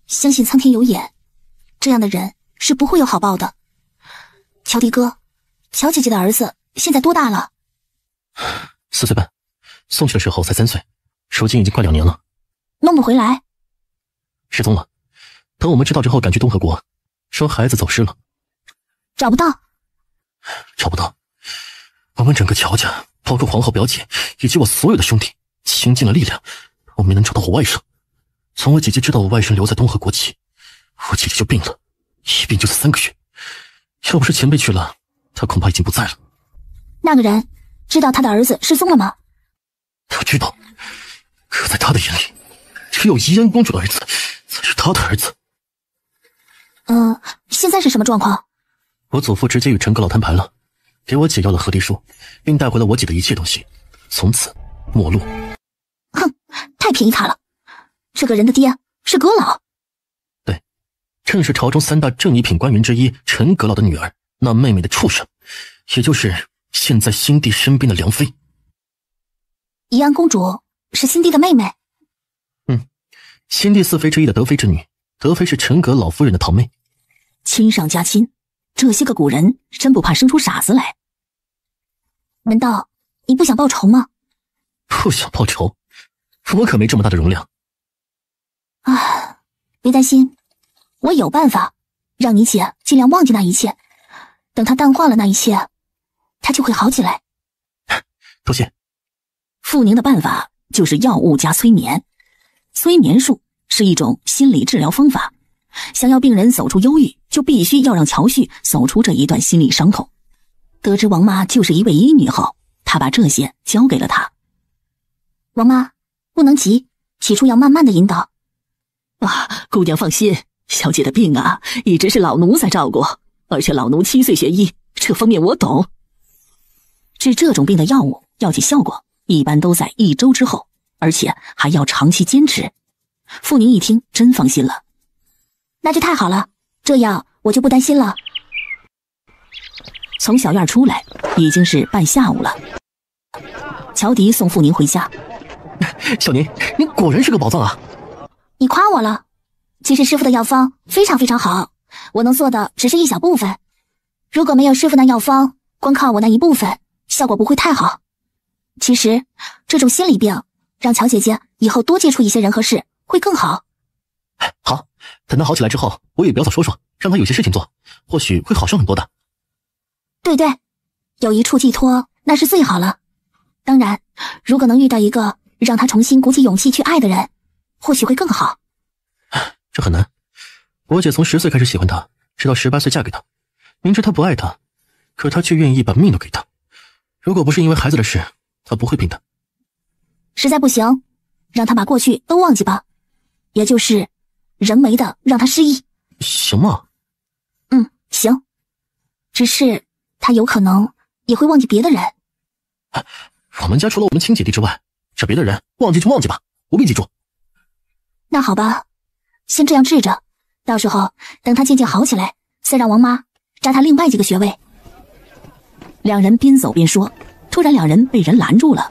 相信苍天有眼，这样的人是不会有好报的。乔迪哥，乔姐姐的儿子现在多大了？4岁半，送去的时候才3岁，如今已经快2年了。弄不回来？失踪了，等我们知道之后赶去东河国，说孩子走失了。找不到？找不到。我们整个乔家，包括皇后表姐以及我所有的兄弟，倾尽了力量，我没能找到我外甥。从我姐姐知道我外甥留在东河国起，我姐姐就病了，一病就是3个月。要不是前辈去了，她恐怕已经不在了。那个人知道他的儿子失踪了吗？他知道，可在他的眼里，只有怡安公主的儿子才是他的儿子。现在是什么状况？我祖父直接与陈阁老摊牌了，给我姐要了和离书，并带回了我姐的一切东西，从此陌路。哼，太便宜他了。这个人的爹是阁老。对，正是朝中3大正一品官员之一陈阁老的女儿，那妹妹的畜生，也就是现在新帝身边的梁妃。宜安公主是新帝的妹妹。新帝四妃之一的德妃之女，德妃是陈阁老夫人的堂妹。亲上加亲，这些个古人真不怕生出傻子来。难道你不想报仇吗？不想报仇，我可没这么大的容量。啊，别担心，我有办法让你姐尽量忘记那一切，等她淡化了那一切，她就会好起来。多谢。傅宁的办法就是药物加催眠。催眠术是一种心理治疗方法，想要病人走出忧郁，就必须要让乔旭走出这一段心理伤口。得知王妈就是一位医女后，她把这些交给了她。王妈，不能急，起初要慢慢的引导。姑娘放心，小姐的病啊，一直是老奴在照顾，而且老奴7岁学医，这方面我懂。治这种病的药物要起效果，一般都在1周之后，而且还要长期坚持。傅宁一听，真放心了。那就太好了，这样我就不担心了。从小院出来，已经是半下午了。乔迪送傅宁回家。小宁，你果然是个宝藏啊！你夸我了。其实师傅的药方非常非常好，我能做的只是一小部分。如果没有师傅那药方，光靠我那一部分，效果不会太好。其实这种心理病，让乔姐姐以后多接触一些人和事会更好。好，等他好起来之后，我与表嫂说说，让他有些事情做，或许会好上很多的。对对，有一处寄托那是最好了。当然，如果能遇到一个让他重新鼓起勇气去爱的人，或许会更好。这很难。我姐从10岁开始喜欢他，直到18岁嫁给他，明知他不爱他，可他却愿意把命都给他。如果不是因为孩子的事，他不会病的。实在不行，让他把过去都忘记吧，也就是人为的让他失忆。行吗？行。只是他有可能也会忘记别的人。我们家除了我们亲姐弟之外，这别的人忘记就忘记吧，不必记住。那好吧，先这样治着，到时候等他渐渐好起来，再让王妈扎他另外几个穴位。两人边走边说，突然两人被人拦住了。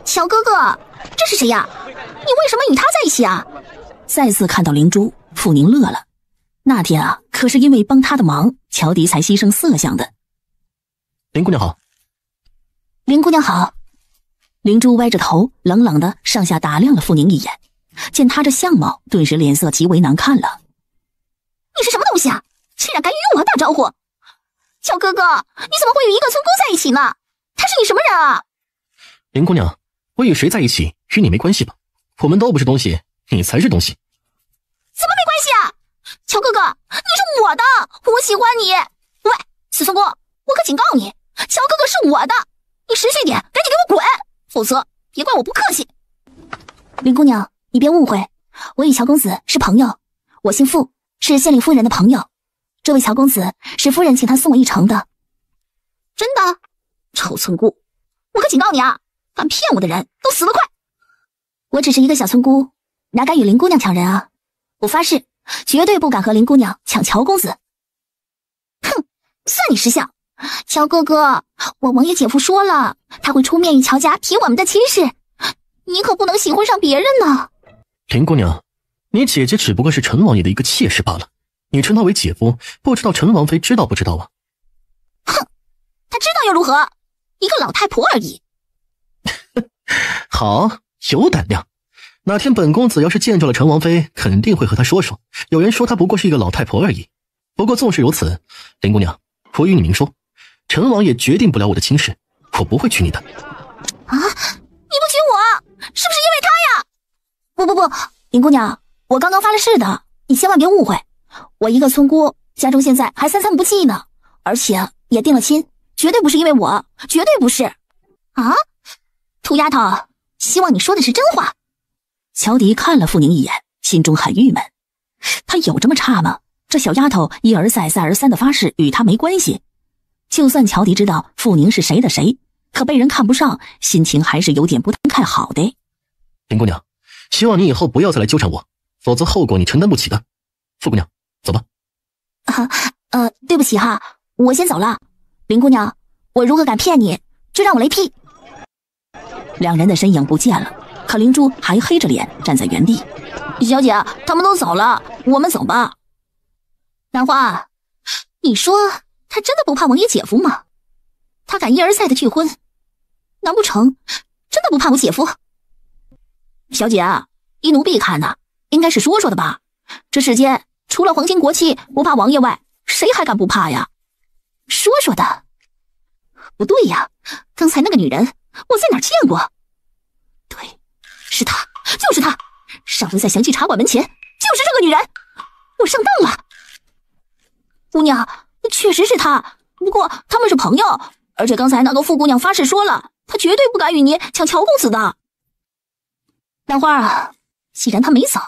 乔哥哥，这是谁呀？你为什么与他在一起啊？再次看到灵珠，傅宁乐了。那天啊，可是因为帮他的忙，乔迪才牺牲色相的。林姑娘好。林姑娘好。灵珠歪着头，冷冷的上下打量了傅宁一眼，见他这相貌，顿时脸色极为难看了。你是什么东西啊？竟然敢与我打招呼！乔哥哥，你怎么会与一个村姑在一起呢？他是你什么人啊？林姑娘，我与谁在一起与你没关系吧？我们都不是东西，你才是东西。怎么没关系啊？乔哥哥，你是我的，我喜欢你。喂，死村姑，我可警告你，乔哥哥是我的，你识趣点，赶紧给我滚，否则别怪我不客气。林姑娘，你别误会，我与乔公子是朋友，我姓傅，是县令夫人的朋友。这位乔公子是夫人请他送我一程的。真的？臭村姑，我可警告你啊，敢骗我的人都死得快。我只是一个小村姑，哪敢与林姑娘抢人啊？我发誓绝对不敢和林姑娘抢乔公子。哼，算你识相。乔哥哥，我王爷姐夫说了，他会出面与乔家提我们的亲事，你可不能喜欢上别人呢。林姑娘，你姐姐只不过是陈王爷的一个妾室罢了，你称她为姐夫，不知道陈王妃知道不知道啊？哼，她知道又如何？一个老太婆而已。好，有胆量。哪天本公子要是见着了陈王妃，肯定会和她说说。有人说她不过是一个老太婆而已。不过纵使如此，林姑娘，我与你明说，陈王爷决定不了我的亲事，我不会娶你的。啊，你不娶我，是不是因为他呀？不，林姑娘，我刚刚发了誓的，你千万别误会。我一个村姑，家中现在还三餐不继呢，而且也定了亲，绝对不是因为我，绝对不是。啊，土丫头，希望你说的是真话。乔迪看了傅宁一眼，心中很郁闷。他有这么差吗？这小丫头一而再再而三的发誓与他没关系。就算乔迪知道傅宁是谁的谁，可被人看不上，心情还是有点不太好的。林姑娘，希望你以后不要再来纠缠我，否则后果你承担不起的。傅姑娘，走吧。对不起哈，我先走了。林姑娘，我如何敢骗你？就让我雷劈！两人的身影不见了，可灵珠还黑着脸站在原地。小姐，他们都走了，我们走吧。兰花，你说他真的不怕王爷姐夫吗？他敢一而再的拒婚，难不成真的不怕我姐夫？小姐，依奴婢看呢，应该是说说的吧。这世间除了皇亲国戚不怕王爷外，谁还敢不怕呀？说说的？不对呀，刚才那个女人我在哪儿见过？对，是她，就是她，上回在祥记茶馆门前，就是这个女人，我上当了。姑娘，确实是她，不过他们是朋友，而且刚才那个傅姑娘发誓说了，她绝对不敢与你抢乔公子的。兰花啊，既然他没走，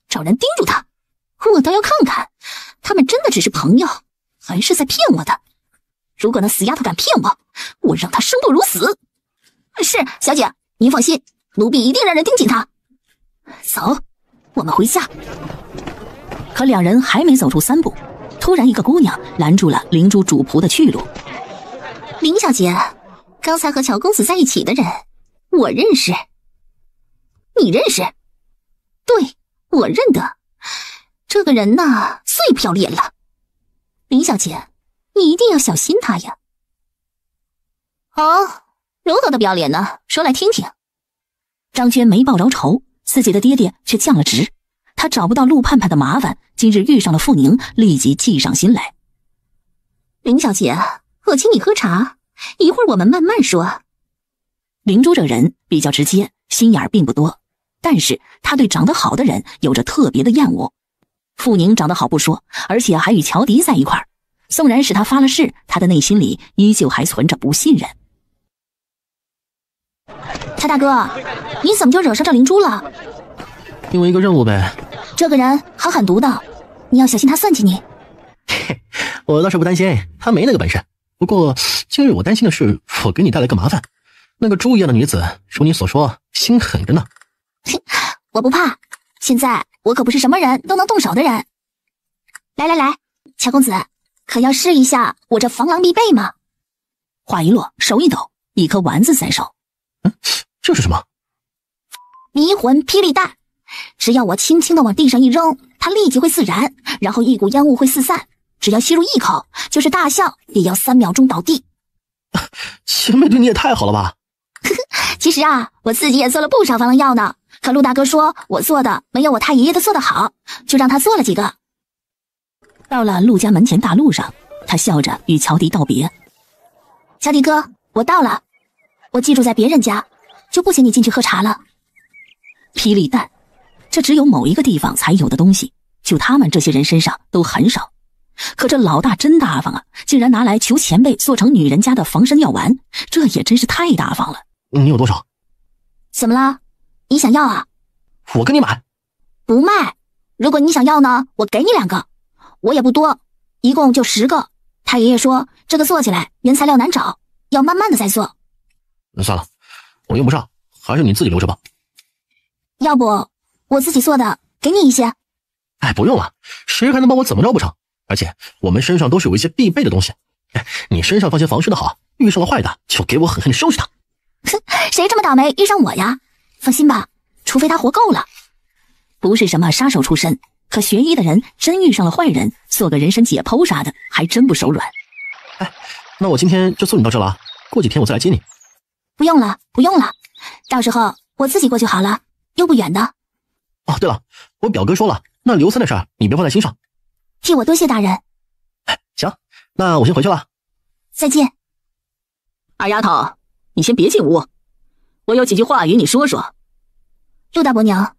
找人盯住他，我倒要看看他们真的只是朋友，还是在骗我的。如果那死丫头敢骗我，我让她生不如死。是，小姐，您放心，奴婢一定让人盯紧她。走，我们回家。可两人还没走出3步，突然一个姑娘拦住了灵珠主仆的去路。林小姐，刚才和乔公子在一起的人，我认识。你认识？对，我认得。这个人呐，最不要脸了。林小姐，你一定要小心他呀。哦，如何的不要脸呢？说来听听。张娟没报着仇，自己的爹爹却降了职。他找不到陆盼盼的麻烦，今日遇上了傅宁，立即计上心来。林小姐，我请你喝茶，一会儿我们慢慢说。灵珠这人比较直接，心眼并不多，但是他对长得好的人有着特别的厌恶。傅宁长得好不说，而且还与乔迪在一块儿，纵然是他发了誓，他的内心里依旧还存着不信任。蔡大哥，你怎么就惹上这灵珠了？因为一个任务呗。这个人还狠毒的，你要小心他算计你。嘿，我倒是不担心，他没那个本事。不过今日我担心的是，我给你带来个麻烦。那个猪一样的女子，如你所说，心狠着呢。我不怕，现在我可不是什么人都能动手的人。来来来，乔公子，可要试一下我这防狼必备吗？话一落，手一抖，一颗丸子在手。这是什么？迷魂霹雳弹。只要我轻轻地往地上一扔，它立即会自燃，然后一股烟雾会四散。只要吸入一口，就是大象也要3秒钟倒地。前辈对你也太好了吧？其实啊，我自己也做了不少防狼药呢。可陆大哥说我做的没有我太爷爷的做得好，就让他做了几个。到了陆家门前大路上，他笑着与乔迪道别。乔迪哥，我到了。我寄住在别人家，就不请你进去喝茶了。霹雳弹，这只有某一个地方才有的东西，就他们这些人身上都很少。可这老大真大方啊，竟然拿来求前辈做成女人家的防身药丸，这也真是太大方了。你有多少？怎么了？你想要啊？我跟你买。不卖。如果你想要呢，我给你2个。我也不多，一共就10个。太爷爷说这个做起来原材料难找，要慢慢的再做。算了，我用不上，还是你自己留着吧。要不我自己做的给你一些。哎，不用了，谁还能帮我怎么着不成？而且我们身上都是有一些必备的东西。哎，你身上放些防身的好，遇上了坏的就给我狠狠的收拾他。谁这么倒霉遇上我呀？放心吧，除非他活够了。不是什么杀手出身，可学医的人真遇上了坏人，做个人参解剖啥的还真不手软。哎，那我今天就送你到这了，过几天我再来接你。不用了，不用了，到时候我自己过去好了，又不远的。哦，对了，我表哥说了，那刘三的事儿你别放在心上。替我多谢大人。哎，行，那我先回去了。再见。二丫头，你先别进屋，我有几句话与你说说。陆大伯娘，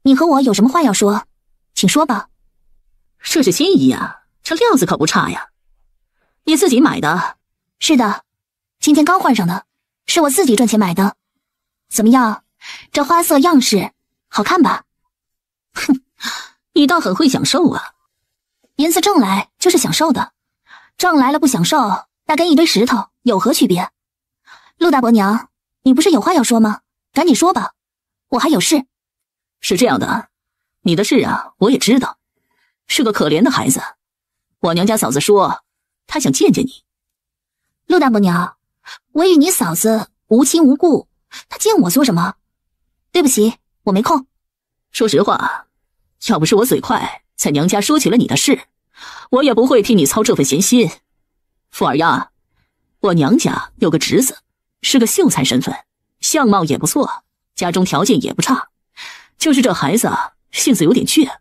你和我有什么话要说，请说吧。这是新衣啊，这料子可不差呀。你自己买的？是的，今天刚换上的，是我自己赚钱买的。怎么样，这花色样式好看吧？哼，你倒很会享受啊。银子挣来就是享受的，挣来了不享受，那跟一堆石头有何区别？陆大伯娘，你不是有话要说吗？赶紧说吧，我还有事。是这样的，你的事啊，我也知道，是个可怜的孩子。我娘家嫂子说，她想见见你。陆大伯娘，我与你嫂子无亲无故，她见我做什么？对不起，我没空。说实话，要不是我嘴快，在娘家说起了你的事，我也不会替你操这份闲心。富二丫，我娘家有个侄子，是个秀才身份，相貌也不错，家中条件也不差，就是这孩子性子有点倔，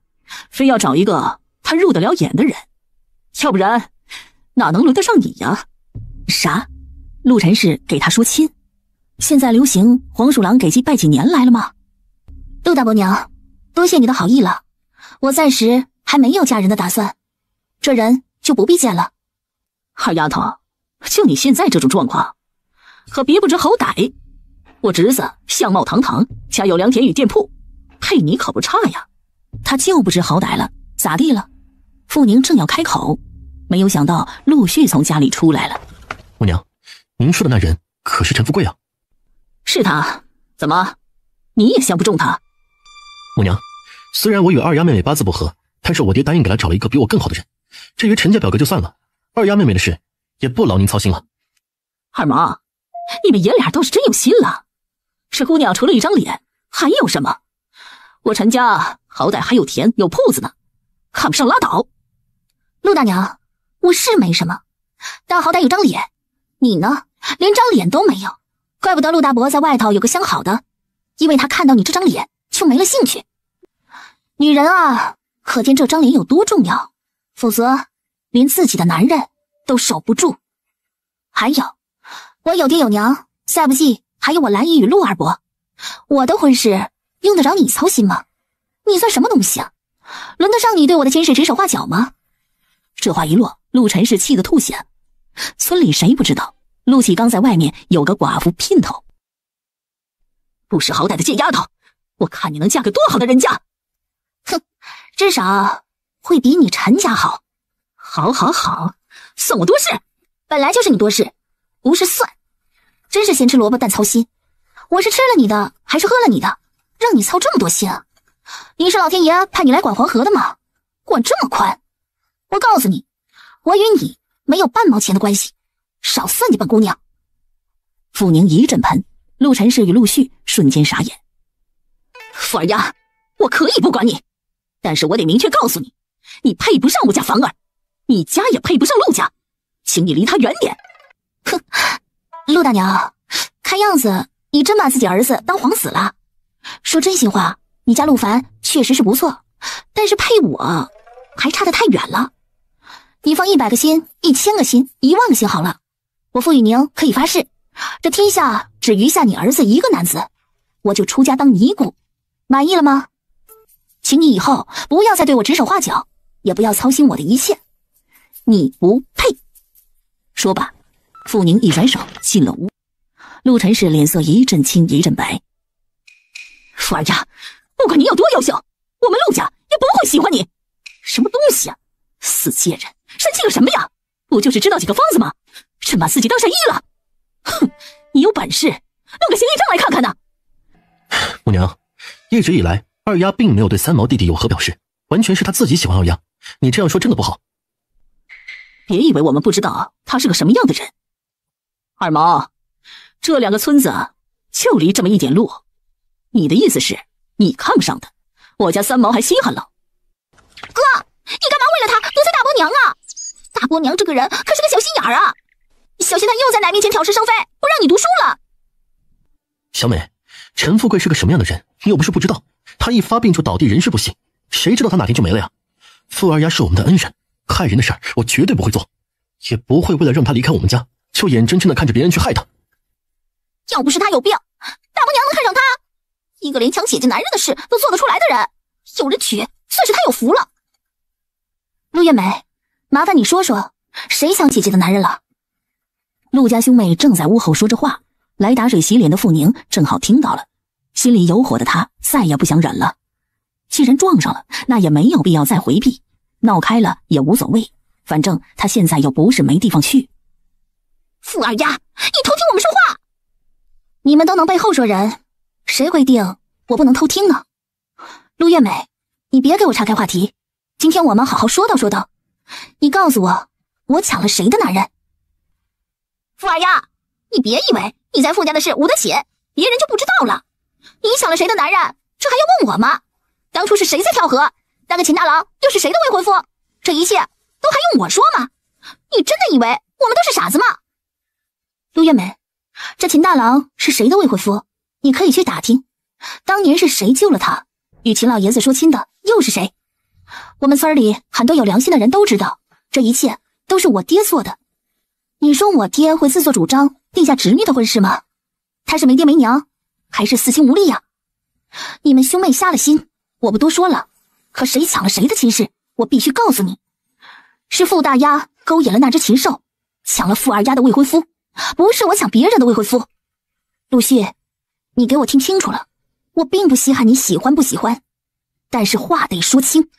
非要找一个他入得了眼的人，要不然哪能轮得上你呀？啥？陆晨是给他说亲？现在流行黄鼠狼给鸡拜几年来了吗？陆大伯娘，多谢你的好意了，我暂时还没有嫁人的打算，这人就不必见了。二丫头，就你现在这种状况，可别不知好歹。我侄子相貌堂堂，家有良田与店铺，配你可不差呀。他就不知好歹了，咋地了？傅宁正要开口，没有想到陆续从家里出来了。母娘，您说的那人可是陈富贵啊？是他，怎么，你也相不中他？母娘，虽然我与二丫妹妹八字不合，但是我爹答应给她找了一个比我更好的人。至于陈家表哥就算了，二丫妹妹的事也不劳您操心了。二毛，你们爷俩倒是真有心了。这姑娘除了一张脸还有什么？我陈家好歹还有田有铺子呢，看不上拉倒。陆大娘，我是没什么，但好歹有张脸，你呢，连张脸都没有，怪不得陆大伯在外头有个相好的，因为他看到你这张脸就没了兴趣。女人啊，可见这张脸有多重要，否则连自己的男人都守不住。还有，我有爹有娘，再不济还有我蓝姨与陆二伯，我的婚事用得着你操心吗？你算什么东西啊？轮得上你对我的亲事指手画脚吗？这话一落，陆晨是气得吐血。村里谁不知道陆启刚在外面有个寡妇姘头？不识好歹的贱丫头，我看你能嫁给多好的人家！哼，至少会比你陈家好。好好好，算我多事。本来就是你多事，不是算。真是咸吃萝卜淡操心。我是吃了你的还是喝了你的，让你操这么多心啊？你是老天爷派你来管黄河的吗？管这么宽？我告诉你，我与你没有半毛钱的关系，少算计本姑娘。傅宁一阵喷，陆晨氏与陆续瞬间傻眼。富二丫，我可以不管你，但是我得明确告诉你，你配不上我家房儿，你家也配不上陆家，请你离他远点。哼，陆大娘，看样子你真把自己儿子当皇死了。说真心话，你家陆凡确实是不错，但是配我还差得太远了。你放100个心、1000个心、10000个心好了，我傅雨宁可以发誓，这天下只余下你儿子一个男子，我就出家当尼姑，满意了吗？请你以后不要再对我指手画脚，也不要操心我的一切，你不配。说罢，傅宁一甩手进了屋。陆晨氏脸色一阵青一阵白。富二丫，不管你有多优秀，我们陆家也不会喜欢你。什么东西啊，死贱人，生气个什么呀？不就是知道几个方子吗？真把自己当神医了。哼，你有本事弄个形意账来看看呢。母娘，一直以来二丫并没有对三毛弟弟有何表示，完全是他自己喜欢二丫，你这样说真的不好。别以为我们不知道他是个什么样的人。二毛，这2个村子就离这么一点路，你的意思是你看不上他，我家三毛还稀罕了。哥，你干嘛为了他得罪大伯娘啊？大伯娘这个人可是个小心眼儿啊，小心他又在奶面前挑事生非，不让你读书了。小美，陈富贵是个什么样的人，你又不是不知道，他一发病就倒地，人事不省，谁知道他哪天就没了呀？富二丫是我们的恩人，害人的事儿我绝对不会做，也不会为了让他离开我们家，就眼睁睁的看着别人去害他。要不是他有病，大伯娘能看上他？一个连抢姐姐男人的事都做得出来的人，有人娶，算是他有福了。陆月美，麻烦你说说，谁抢姐姐的男人了？陆家兄妹正在屋后说着话，来打水洗脸的傅宁正好听到了，心里有火的他再也不想忍了。既然撞上了，那也没有必要再回避，闹开了也无所谓，反正他现在又不是没地方去。傅二丫，你偷听我们说话！你们都能背后说人，谁规定我不能偷听呢？陆月美，你别给我岔开话题，今天我们好好说道说道。你告诉我，我抢了谁的男人？傅二丫，你别以为你在傅家的事捂得紧，别人就不知道了。你抢了谁的男人，这还要问我吗？当初是谁在跳河？那个秦大郎又是谁的未婚夫？这一切都还用我说吗？你真的以为我们都是傻子吗？陆月美，这秦大郎是谁的未婚夫？你可以去打听，当年是谁救了他，与秦老爷子说亲的又是谁？我们村里很多有良心的人都知道，这一切都是我爹做的。你说我爹会自作主张定下侄女的婚事吗？他是没爹没娘，还是四心无力呀？你们兄妹瞎了心，我不多说了。可谁抢了谁的亲事，我必须告诉你，是傅大丫勾引了那只禽兽，抢了傅二丫的未婚夫，不是我抢别人的未婚夫。陆续，你给我听清楚了，我并不稀罕你喜欢不喜欢，但是话得说清。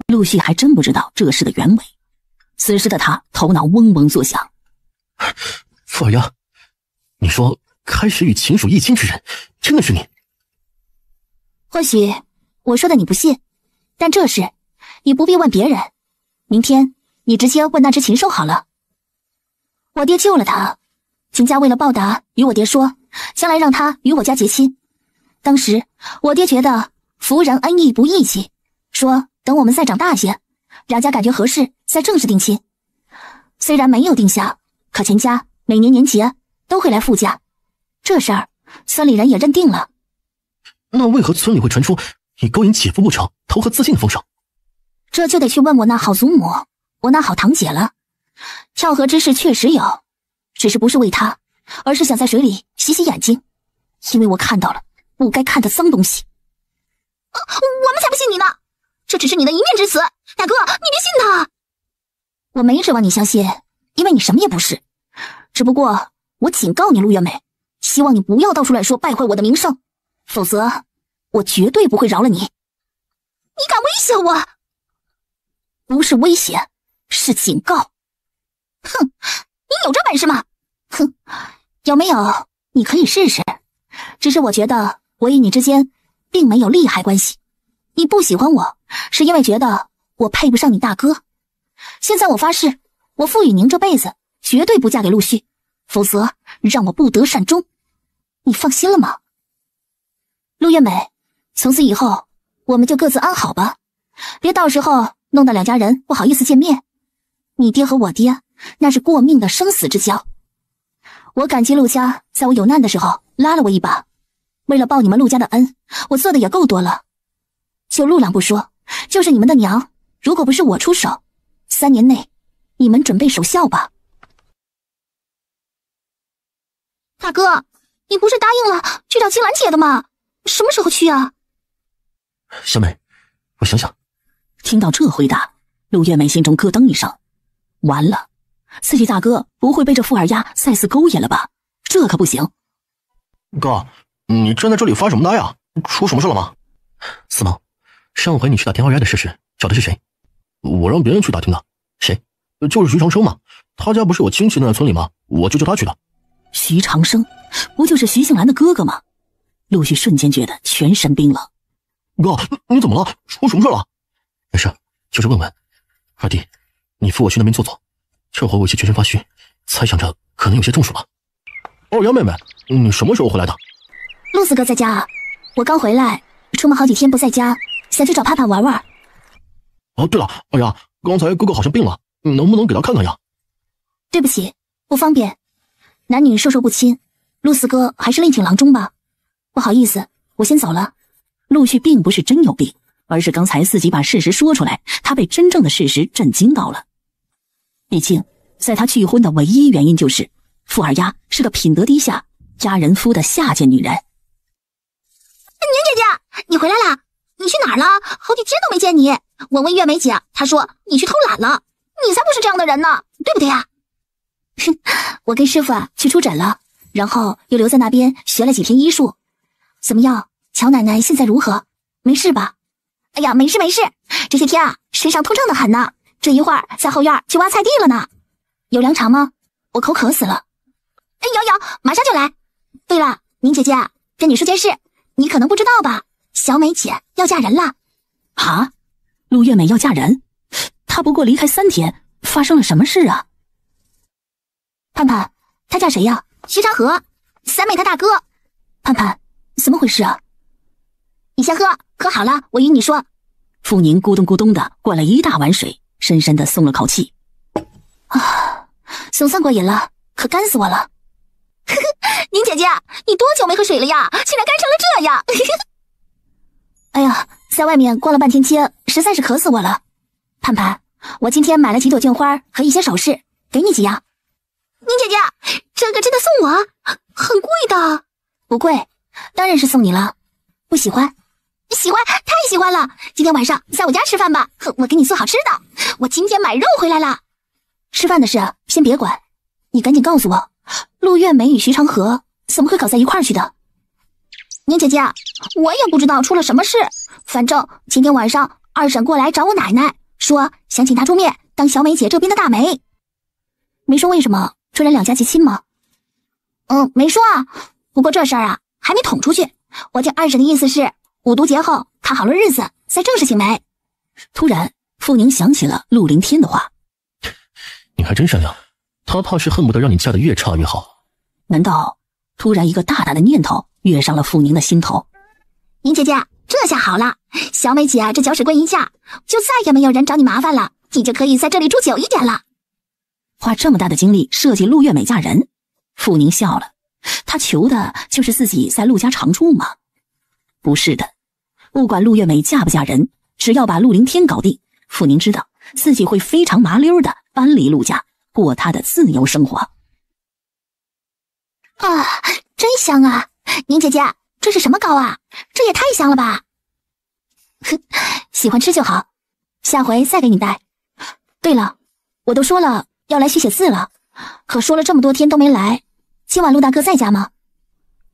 陆续还真不知道这事的原委，此时的他头脑嗡嗡作响。傅二丫，你说开始与秦蜀一亲之人真的是你？或许我说的你不信，但这事你不必问别人，明天你直接问那只禽兽好了。我爹救了他，秦家为了报答与我爹说将来让他与我家结亲。当时我爹觉得夫人恩义不义气，说等我们再长大些，两家感觉合适再正式定亲。虽然没有定下，可秦家每年年节都会来傅家，这事儿村里人也认定了。那为何村里会传出你勾引姐夫不成，投河自尽的风声？这就得去问我那好祖母，我那好堂姐了。跳河之事确实有，只是不是为她，而是想在水里洗洗眼睛，因为我看到了不该看的脏东西。我们才不信你呢，这只是你的一面之词，大哥，你别信他。我没指望你相信，因为你什么也不是。只不过我警告你陆月美，希望你不要到处乱说，败坏我的名声，否则我绝对不会饶了你。你敢威胁我？不是威胁，是警告。哼，你有这本事吗？哼，有没有你可以试试，只是我觉得我与你之间并没有利害关系。你不喜欢我，是因为觉得我配不上你大哥。现在我发誓，我傅雨宁这辈子绝对不嫁给陆续，否则让我不得善终。你放心了吗？陆月美，从此以后我们就各自安好吧，别到时候弄得两家人不好意思见面。你爹和我爹那是过命的生死之交，我感激陆家在我有难的时候拉了我一把，为了报你们陆家的恩，我做的也够多了。就陆郎不说，就是你们的娘，如果不是我出手，3年内你们准备守孝吧。大哥，你不是答应了去找青兰姐的吗？什么时候去啊？小美，我想想。听到这回答，陆月美心中咯噔一声，完了，自己大哥不会被这傅二丫再次勾引了吧？这可不行。哥，你站在这里发什么呆呀？出什么事了吗？四毛，上回你去打听二丫的事时，找的是谁？我让别人去打听的。谁？就是徐长生嘛，他家不是有亲戚在村里吗？我就叫他去的。徐长生，不就是徐杏兰的哥哥吗？陆续瞬间觉得全身冰冷。哥，你怎么了？出什么事了？没事，就是问问。二弟，你扶我去那边坐坐。这会我有些全身发虚，猜想着可能有些中暑了。二丫妹妹，你什么时候回来的？陆四哥在家啊，我刚回来，出门好几天不在家，想去找盼盼玩玩。哦，对了，二丫，刚才哥哥好像病了，你能不能给他看看呀？对不起，不方便，男女授受不亲，陆四哥还是另请郎中吧。不好意思，我先走了。陆续并不是真有病，而是刚才自己把事实说出来，他被真正的事实震惊到了。毕竟在他拒婚的唯一原因就是傅二丫是个品德低下、家人夫的下贱女人。宁姐姐，你回来了？你去哪儿了？好几天都没见你。我问月梅姐，她说你去偷懒了。你才不是这样的人呢，对不对呀？我跟师傅去出诊了，然后又留在那边学了几天医术。怎么样，乔奶奶现在如何？没事吧？哎呀，没事，这些天身上痛胀的很呢，这一会儿在后院去挖菜地了呢。有凉茶吗？我口渴死了。有，马上就来。对了，宁姐姐，跟你说件事，你可能不知道吧，小美姐要嫁人了。啊？陆月美要嫁人？她不过离开3天，发生了什么事啊？盼盼，他叫谁呀？徐长河，三妹他大哥。盼盼，怎么回事啊？你先喝，喝好了我与你说。傅宁咕咚咕咚的灌了一大碗水，深深的松了口气。啊，总算过瘾了，可干死我了。呵呵，宁姐姐，你多久没喝水了呀？竟然干成了这样！哎呀，在外面逛了半天街，实在是渴死我了。盼盼，我今天买了几朵绢花和一些首饰，给你几样。宁姐姐，这个真的送我？很贵的。不贵，当然是送你了。不喜欢？喜欢，太喜欢了！今天晚上在我家吃饭吧，我给你做好吃的。我今天买肉回来了。吃饭的事先别管，你赶紧告诉我，陆月梅与徐长河怎么会搞在一块儿去的？宁姐姐，我也不知道出了什么事，反正今天晚上二婶过来找我奶奶，说想请她出面当小美姐这边的大媒。没说为什么，这人两家结亲吗？没说啊，不过这事儿啊还没捅出去。我听二婶的意思是五毒节后看好了日子再正式请媒。突然傅宁想起了陆凌天的话，你还真善良，他怕是恨不得让你嫁得越差越好。难道突然一个大胆的念头跃上了傅宁的心头？宁姐姐，这下好了，小美姐这搅屎棍一下，就再也没有人找你麻烦了，你就可以在这里住久一点了。花这么大的精力设计陆月美嫁人，傅宁笑了，他求的就是自己在陆家常住吗？不是的，不管陆月美嫁不嫁人，只要把陆凌天搞定，傅宁知道自己会非常麻溜的搬离陆家，过他的自由生活。啊，真香啊！宁姐姐，这是什么糕啊？这也太香了吧！哼，喜欢吃就好，下回再给你带。对了，我都说了要来续写字了，可说了这么多天都没来，今晚陆大哥在家吗？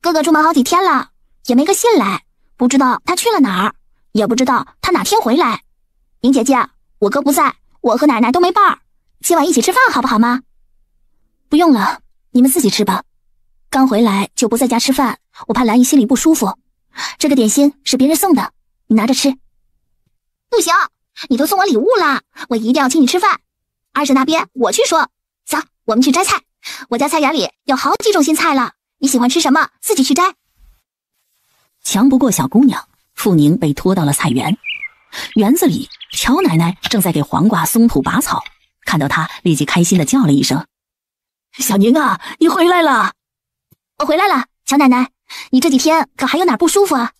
哥哥出门好几天了，也没个信来，不知道他去了哪儿，也不知道他哪天回来。宁姐姐，我哥不在，我和奶奶都没伴儿，今晚一起吃饭好不好吗？不用了，你们自己吃吧。刚回来就不在家吃饭，我怕兰姨心里不舒服。这个点心是别人送的，你拿着吃。不行，你都送我礼物了，我一定要请你吃饭。二婶那边我去说。走，我们去摘菜，我家菜园里有好几种新菜了，你喜欢吃什么自己去摘。强不过小姑娘，傅宁被拖到了菜园。园子里，乔奶奶正在给黄瓜松土拔草，看到她立即开心地叫了一声：小宁啊，你回来了。我回来了，乔奶奶，你这几天可还有哪不舒服啊？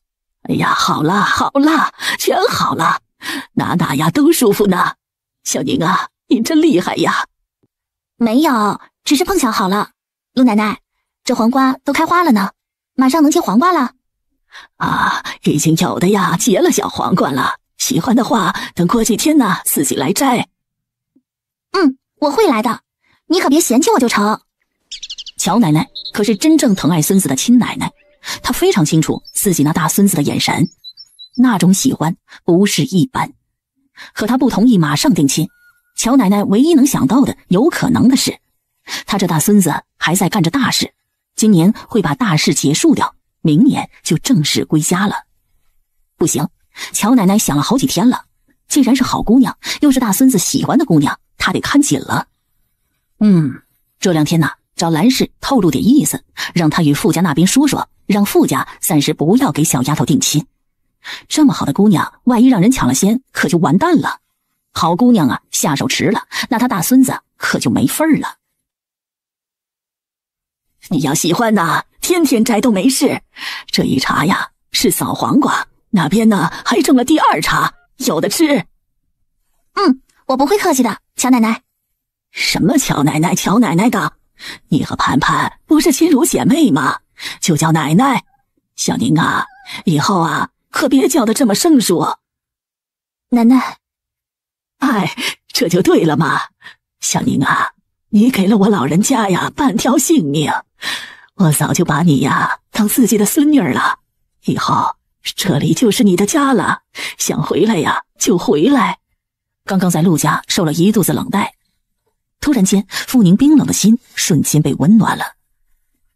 哎呀，好了好了，全好了，哪呀都舒服呢。小宁啊，你真厉害呀。没有，只是碰巧好了。陆奶奶，这黄瓜都开花了呢，马上能结黄瓜了。啊，已经有的呀，结了小黄瓜了。喜欢的话，等过几天呢，自己来摘。我会来的，你可别嫌弃我就成。乔奶奶可是真正疼爱孙子的亲奶奶，她非常清楚自己那大孙子的眼神，那种喜欢不是一般。和她不同意马上定亲，乔奶奶唯一能想到的有可能的是，她这大孙子还在干着大事，今年会把大事结束掉，明年就正式归家了。不行，乔奶奶想了好几天了，既然是好姑娘，又是大孙子喜欢的姑娘，她得看紧了。这两天呢，找兰氏透露点意思，让她与傅家那边说说，让傅家暂时不要给小丫头定亲。这么好的姑娘，万一让人抢了先，可就完蛋了。好姑娘啊，下手迟了，那她大孙子可就没份儿了。你要喜欢呐，天天摘都没事。这一茬呀是扫黄瓜，那边呢还种了第二茬，有的吃。我不会客气的，乔奶奶。什么乔奶奶乔奶奶的，你和盼盼不是亲如姐妹吗？就叫奶奶。小宁啊，以后啊可别叫得这么生疏。奶奶。哎，这就对了嘛。小宁啊，你给了我老人家呀半条性命，我早就把你呀当自己的孙女了，以后这里就是你的家了，想回来呀就回来。刚刚在陆家受了一肚子冷待，突然间傅宁冰冷的心瞬间被温暖了。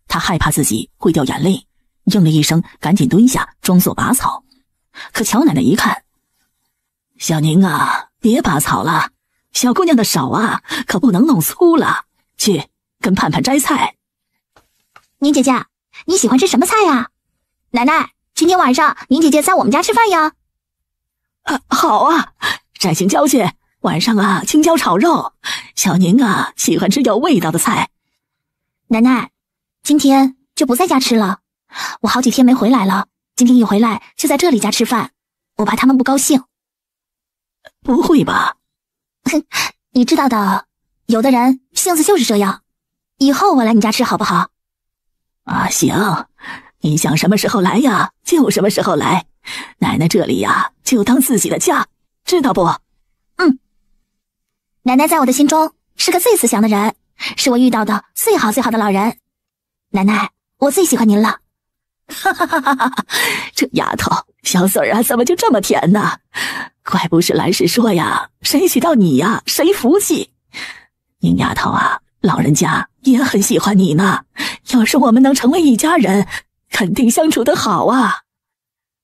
他害怕自己会掉眼泪，应了一声，赶紧蹲下装作拔草。可乔奶奶一看，小宁啊，别拔草了，小姑娘的手啊可不能弄粗了，去跟盼盼摘菜。宁姐姐，你喜欢吃什么菜呀？奶奶，今天晚上宁姐姐在我们家吃饭呀。好啊，摘青椒去，晚上啊青椒炒肉。小宁啊喜欢吃有味道的菜。奶奶，今天就不在家吃了，我好几天没回来了，今天一回来就在这里家吃饭，我怕他们不高兴。不会吧？哼，你知道的，有的人性子就是这样。以后我来你家吃好不好？啊，行，你想什么时候来呀就什么时候来，奶奶这里呀就当自己的家，知道不？奶奶在我的心中是个最慈祥的人，是我遇到的最好的老人。奶奶，我最喜欢您了。哈哈哈哈！这丫头小嘴啊怎么就这么甜呢？怪不是兰氏说呀，谁娶到你呀谁福气。宁丫头啊，老人家也很喜欢你呢，要是我们能成为一家人，肯定相处得好啊。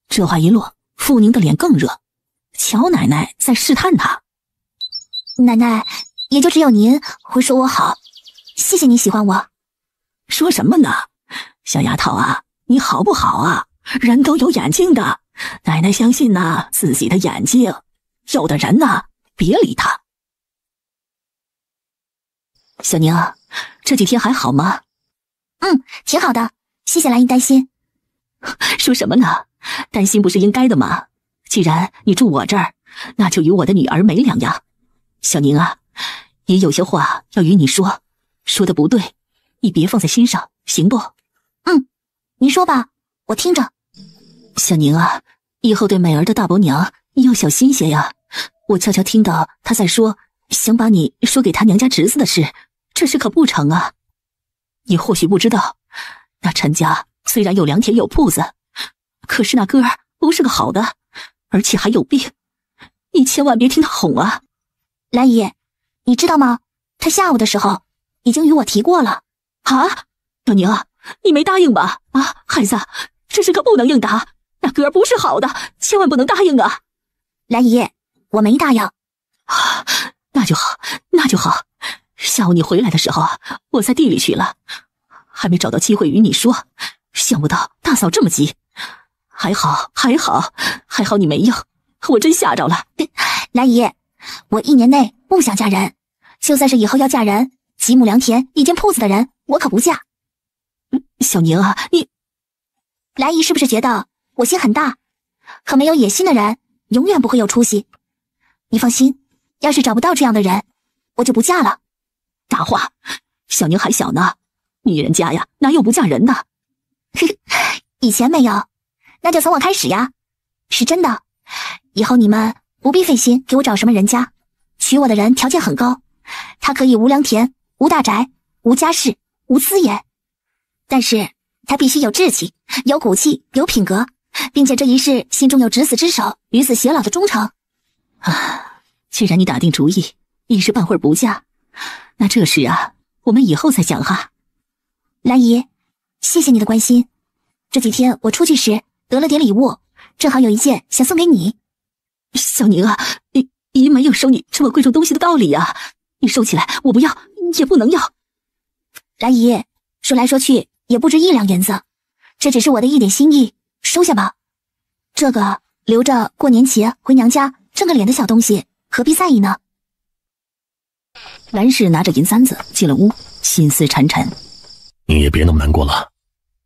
这话一落，傅宁的脸更热，乔奶奶在试探她。奶奶，也就只有您会说我好，谢谢你喜欢我。说什么呢？小丫头啊，你好不好啊？人都有眼睛的，奶奶相信呢自己的眼睛。有的人呢，别理他。小宁，这几天还好吗？挺好的，谢谢兰姨担心。说什么呢？担心不是应该的吗？既然你住我这儿，那就与我的女儿没两样。小宁啊，也有些话要与你说，说的不对，你别放在心上，行不？您说吧，我听着。小宁啊，以后对美儿的大伯娘你要小心些呀。我悄悄听到她在说，想把你说给她娘家侄子的事，这事可不成啊。你或许不知道，那陈家虽然有良田有铺子，可是那哥儿不是个好的，而且还有病，你千万别听他哄啊。兰姨，你知道吗？他下午的时候已经与我提过了。啊，小宁，你没答应吧？啊，孩子，这事可不能硬答，那哥儿不是好的，千万不能答应啊。兰姨，我没答应。啊，那就好，那就好。下午你回来的时候，我在地里去了，还没找到机会与你说，想不到大嫂这么急。还好你没应，我真吓着了。兰姨，我1年内不想嫁人，就算是以后要嫁人，2亩良田1间铺子的人，我可不嫁。小宁啊，你兰姨是不是觉得我心很大？可没有野心的人永远不会有出息。你放心，要是找不到这样的人，我就不嫁了。大话，小宁还小呢，女人家呀哪有不嫁人的？以前没有，那就从我开始呀。是真的，以后你们不必费心给我找什么人家，娶我的人条件很高，他可以无良田、无大宅、无家室、无资源，但是他必须有志气、有骨气、有品格，并且这一世心中有执子之手、与子偕老的忠诚。啊，既然你打定主意，一时半会儿不嫁，那这事啊，我们以后再讲哈。兰姨，谢谢你的关心。这几天我出去时得了点礼物，正好有一件想送给你。小宁啊，姨没有收你这么贵重东西的道理啊，你收起来，我不要，也不能要。兰姨，说来说去也不值1两银子，这只是我的一点心意，收下吧。这个留着过年前回娘家挣个脸的小东西，何必在意呢？兰氏拿着银簪子进了屋，心思沉沉。你也别那么难过了，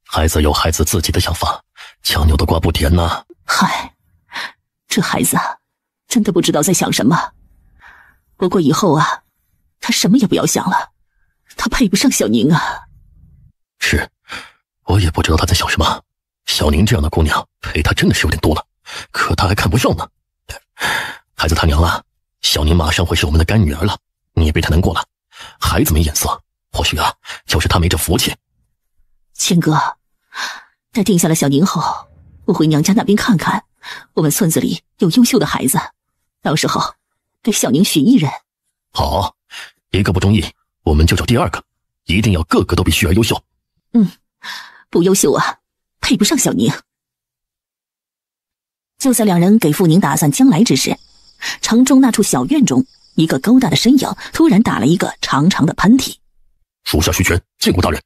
孩子有孩子自己的想法，强扭的瓜不甜呐。嗨，这孩子啊，真的不知道在想什么。不过以后啊，他什么也不要想了，他配不上小宁啊。是，我也不知道他在想什么。小宁这样的姑娘陪他真的是有点多了，可他还看不上呢。孩子他娘啊，小宁马上会是我们的干女儿了，你也别太难过了。孩子没眼色，或许啊，就是他没这福气。谦哥，待定下了小宁后，我回娘家那边看看，我们村子里有优秀的孩子，到时候给小宁许一人。好，一个不中意，我们就找第2个，一定要个个都比旭儿优秀。不优秀啊，配不上小宁。就在两人给傅宁打算将来之时，城中那处小院中，一个高大的身影突然打了一个长长的喷嚏。属下徐权见过大人。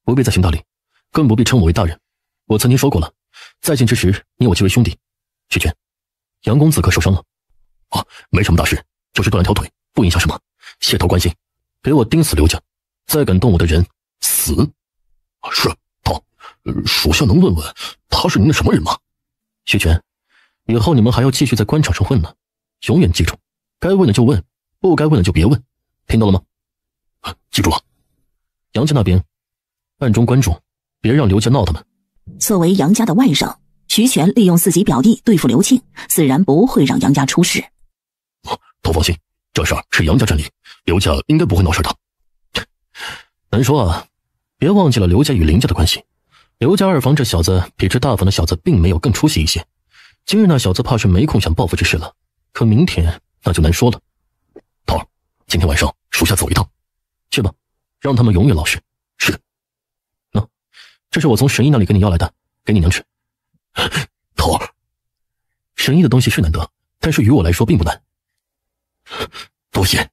不必再行大礼，更不必称我为大人。我曾经说过了，在晋之时，你我即为兄弟。徐权，杨公子可受伤了？啊，没什么大事，就是断了条腿，不影响什么。谢头关心。给我盯死刘家，再敢动我的人，死！是，头，属下能问问他是您的什么人吗？徐权，以后你们还要继续在官场上混呢，永远记住，该问的就问，不该问的就别问，听到了吗？记住了。杨家那边，暗中关注，别让刘家闹他们。作为杨家的外甥，徐权利用自己表弟对付刘庆，自然不会让杨家出事。头放心，这事儿是杨家占理，刘家应该不会闹事的。难说啊，别忘记了刘家与林家的关系。刘家二房这小子比这大房的小子并没有更出息一些，今日那小子怕是没空想报复之事了，可明天那就难说了。头儿，今天晚上属下走一趟。去吧，让他们永远老实。是。这是我从神医那里给你要来的，给你娘吃。头儿，神医的东西是难得，但是于我来说并不难。多谢。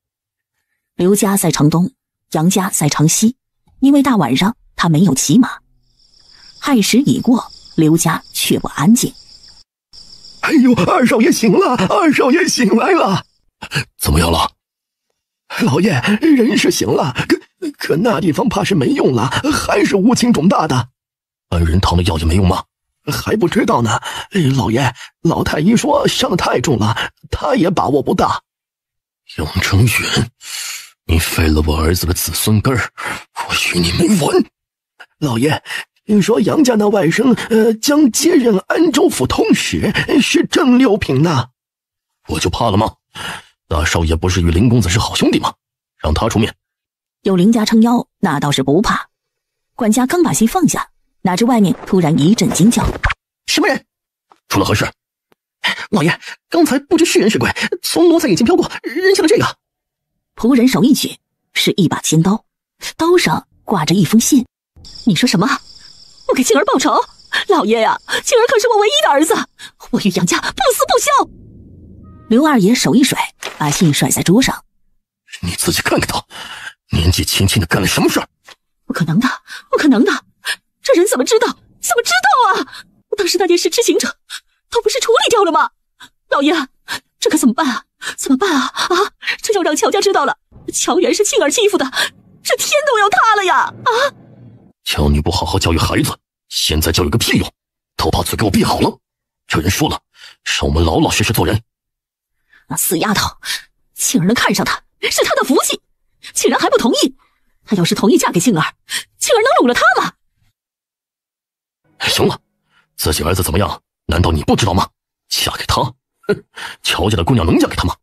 刘家在城东，杨家在城西，因为大晚上他没有骑马。亥时已过，刘家却不安静。哎呦，二少爷醒了，二少爷醒来了。怎么样了？老爷，人是醒了，可那地方怕是没用了，还是无情肿大的。安仁堂的药也没用吗？还不知道呢。老爷，老太医说伤得太重了，他也把握不大。杨成远，你废了我儿子的子孙根儿，我与你没完。老爷，说杨家那外甥将接任安州府通使，是正六品呢。我就怕了吗？大少爷不是与林公子是好兄弟吗？让他出面。有林家撑腰，那倒是不怕。管家刚把心放下，哪知外面突然一阵惊叫：“什么人？出了何事？”老爷，刚才不知是人是鬼，从奴才眼前飘过，扔下了这个。仆人手一举，是一把尖刀，刀上挂着一封信。你说什么？我给庆儿报仇？老爷呀，庆儿可是我唯一的儿子，我与杨家不死不休。刘二爷手一甩，把信甩在桌上。你自己看看他，年纪轻轻的干了什么事儿？不可能的，不可能的！这人怎么知道？怎么知道啊？当时那件事知情者都不是处理掉了吗？老爷，这可怎么办啊？怎么办啊？啊！这要让乔家知道了，乔元是庆儿欺负的，这天都要塌了呀！啊！乔你不好好教育孩子，现在教育个屁用！都把嘴给我闭好了！这人说了，让我们老老实实做人。那死丫头，庆儿能看上他是他的福气，竟然还不同意。他要是同意嫁给庆儿，庆儿能辱了他吗？行了，自己儿子怎么样，难道你不知道吗？嫁给他，哼，乔家的姑娘能嫁给他吗？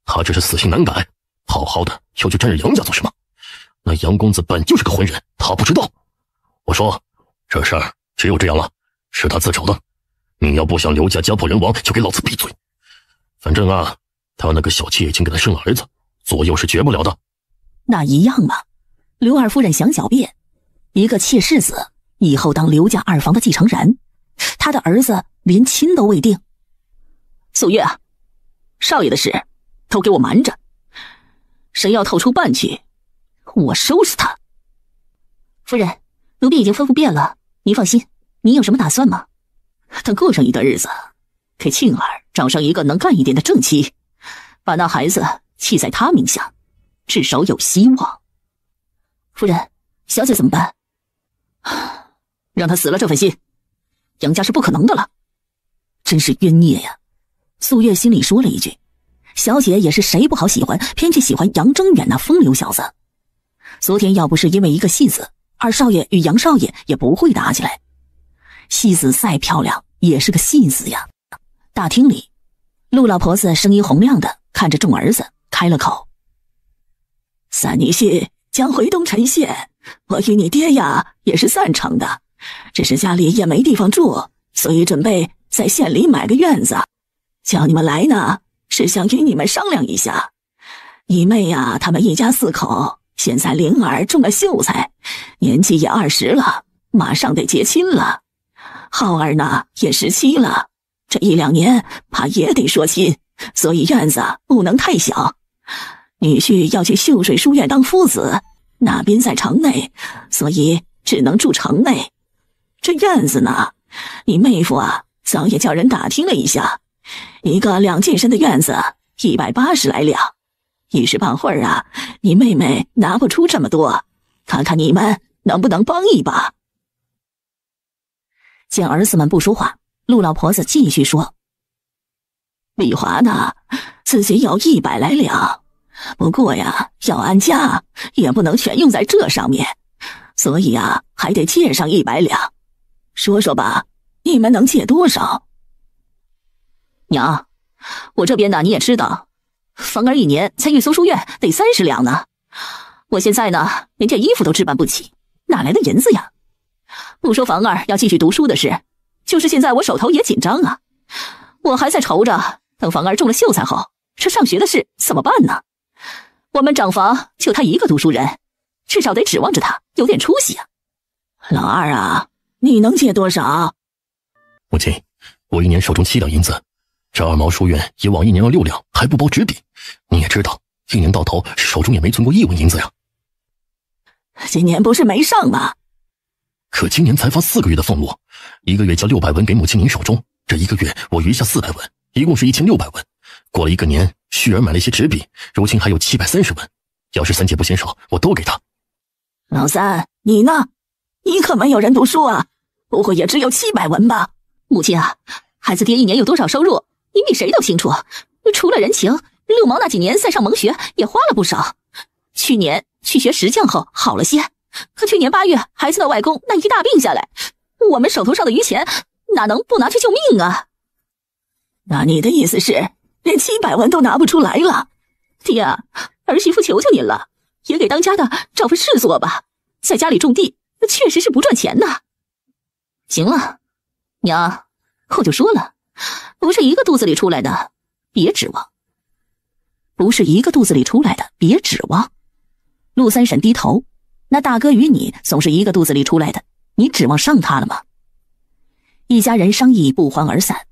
他只是死性难改，好好的又去沾染杨家做什么？那杨公子本就是个浑人，他不知道。我说这事儿只有这样了，是他自找的。你要不想刘家家破人亡，就给老子闭嘴。反正啊，他那个小妾已经给他生了儿子，左右是绝不了的。那一样嘛。刘二夫人想狡辩，一个妾世子以后当刘家二房的继承人，他的儿子连亲都未定。素月啊，少爷的事都给我瞒着，谁要透出半句，我收拾他。夫人，奴婢已经吩咐遍了，您放心。您有什么打算吗？等过上一段日子，给庆儿找上一个能干一点的正妻，把那孩子记在他名下，至少有希望。夫人，小姐怎么办？让他死了这份心，杨家是不可能的了。真是冤孽呀！素月心里说了一句，小姐也是谁不好喜欢，偏却喜欢杨征远那风流小子。昨天要不是因为一个戏子，二少爷与杨少爷也不会打起来。戏子再漂亮也是个戏子呀。大厅里，陆老婆子声音洪亮的看着众儿子开了口：三女婿将回东陈县，我与你爹呀也是赞成的，只是家里也没地方住，所以准备在县里买个院子。叫你们来呢，是想与你们商量一下。姨妹呀，他们一家4口，现在灵儿中了秀才，年纪也20了，马上得结亲了。浩儿呢也17了，这1、2年怕也得说亲，所以院子不能太小。女婿要去秀水书院当夫子，那边在城内，所以只能住城内。这院子呢，你妹夫啊早也叫人打听了一下，一个2进身的院子180来两，一时半会儿啊，你妹妹拿不出这么多，看看你们能不能帮一把。见儿子们不说话，陆老婆子继续说：丽华呢，自己有100来两，不过呀，要安家也不能全用在这上面，所以啊，还得借上100两。说说吧，你们能借多少？娘，我这边呢你也知道，房儿1年才预搜书院得30两呢。我现在呢连件衣服都置办不起，哪来的银子呀？不说房儿要继续读书的事，就是现在我手头也紧张啊。我还在愁着，等房儿中了秀才后，这上学的事怎么办呢？我们长房就他一个读书人，至少得指望着他有点出息啊。老二啊，你能借多少？母亲，我1年手中7两银子，这2毛书院也往1年要6两，还不包纸笔。你也知道，1年到头手中也没存过1文银子呀。今年不是没上吗？可今年才发4个月的俸禄，1个月交600文给母亲您手中，这1个月我余下400文，一共是1600文。过了1个年，旭儿买了一些纸笔，如今还有730文。要是3姐不嫌少，我都给她。老三，你呢？你可没有人读书啊，不会也只有700文吧？母亲啊，孩子爹1年有多少收入，您比谁都清楚。除了人情，6毛那几年在上蒙学也花了不少。去年去学石匠后好了些，可去年8月孩子的外公那一大病下来，我们手头上的余钱哪能不拿去救命啊？那你的意思是连700文都拿不出来了？爹啊，儿媳妇求求您了，也给当家的找份事做吧，在家里种地确实是不赚钱呐。行了，娘，我就说了，不是一个肚子里出来的，别指望。不是一个肚子里出来的，别指望。陆三婶低头，那大哥与你总是一个肚子里出来的，你指望上他了吗？一家人商议不欢而散。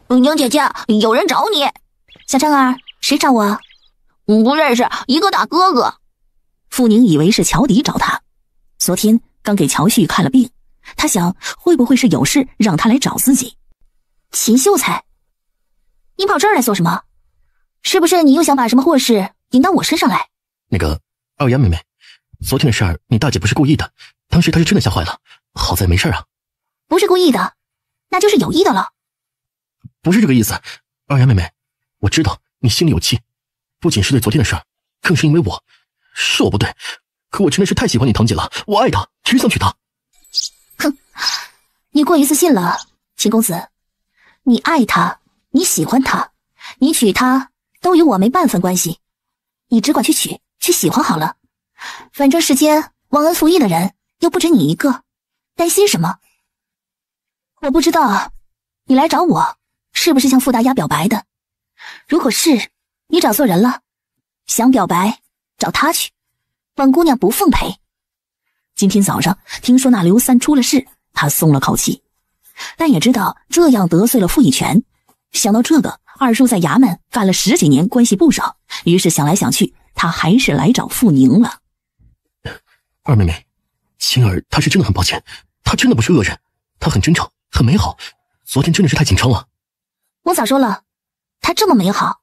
宁姐姐，有人找你。小婵儿，谁找我？不认识，一个大哥哥。傅宁以为是乔迪找他，昨天刚给乔旭看了病，他想会不会是有事让他来找自己。秦秀才，你跑这儿来做什么？是不是你又想把什么祸事引到我身上来？那个二丫妹妹，昨天的事儿你大姐不是故意的，当时她是真的吓坏了，好在没事啊。不是故意的，那就是有意的了。不是这个意思，二丫妹妹，我知道你心里有气，不仅是对昨天的事儿，更是因为我，是我不对，可我真的是太喜欢你堂姐了，我爱她，只想娶她。哼，你过于自信了，秦公子，你爱她，你喜欢她，你娶她都与我没半分关系，你只管去娶，去喜欢好了。反正世间忘恩负义的人又不止你一个，担心什么？我不知道你来找我是不是向傅大丫表白的，如果是，你找错人了，想表白找他去，本姑娘不奉陪。今天早上听说那刘三出了事，他松了口气，但也知道这样得罪了傅以权。想到这个，二叔在衙门干了10几年，关系不少，于是想来想去，他还是来找傅宁了。二妹妹，青儿她是真的很抱歉，她真的不是恶人，她很真诚，很美好，昨天真的是太紧张了。我早说了，她这么美好，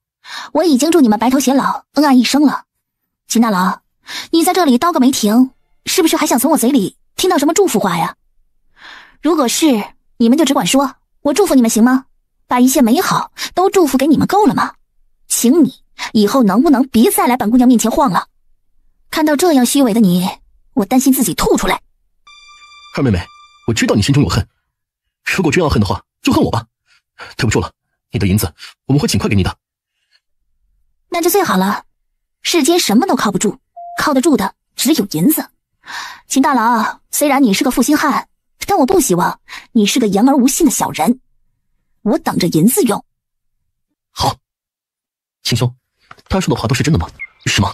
我已经祝你们白头偕老，恩爱一生了。秦大佬，你在这里叨个没停，是不是还想从我嘴里听到什么祝福话呀？如果是，你们就只管说，我祝福你们行吗？把一切美好都祝福给你们够了吗？请你以后能不能别再来本姑娘面前晃了？看到这样虚伪的你，我担心自己吐出来。二妹妹，我知道你心中有恨，如果真要恨的话，就恨我吧。对不住了，你的银子我们会尽快给你的。那就最好了，世间什么都靠不住，靠得住的只有银子。秦大佬，虽然你是个负心汉，但我不希望你是个言而无信的小人。我等着银子用。好，秦兄，他说的话都是真的吗？是吗？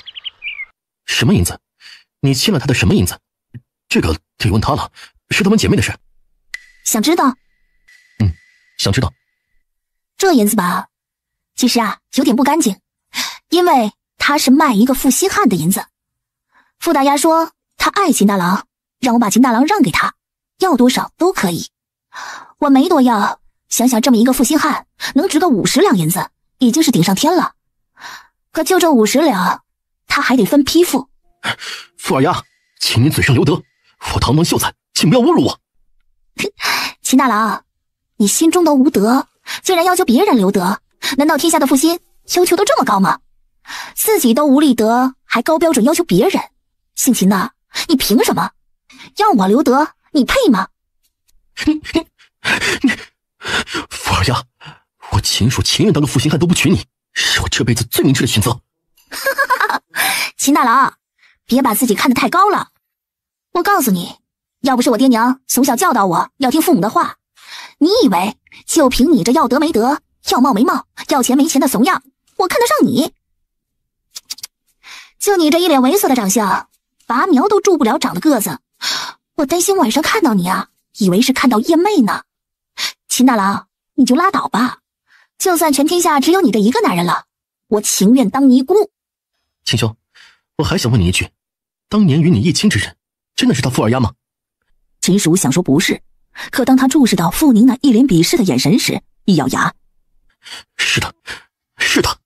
什么银子？你欠了他的什么银子？这个得问他了，是他们姐妹的事。想知道？想知道。这银子吧，其实啊有点不干净，因为他是卖一个负心汉的银子。傅大丫说他爱秦大郎，让我把秦大郎让给他，要多少都可以。我没多要，想想这么一个负心汉能值个50两银子，已经是顶上天了。可就这50两，他还得分批付。傅二丫，请您嘴上留德，我堂堂秀才，请不要侮辱我。秦大郎，你心中都无德，竟然要求别人留德，难道天下的负心要求都这么高吗？自己都无力得，还高标准要求别人，姓秦的，你凭什么？要我留德，你配吗？你，傅二丫，我秦蜀情愿当个负心汉都不娶你，是我这辈子最明智的选择。秦大郎，别把自己看得太高了。我告诉你，要不是我爹娘从小教导我要听父母的话，你以为就凭你这要德没德、要貌没貌、要钱没钱的怂样，我看得上你？就你这一脸猥琐的长相，拔苗都住不了长的个子，我担心晚上看到你啊，以为是看到夜魅呢。秦大郎，你就拉倒吧，就算全天下只有你的一个男人了，我情愿当尼姑。秦兄，我还想问你一句，当年与你议亲之人，真的是他傅二丫吗？秦蜀想说不是，可当他注视到傅宁那一脸鄙视的眼神时，一咬牙：是的，是他，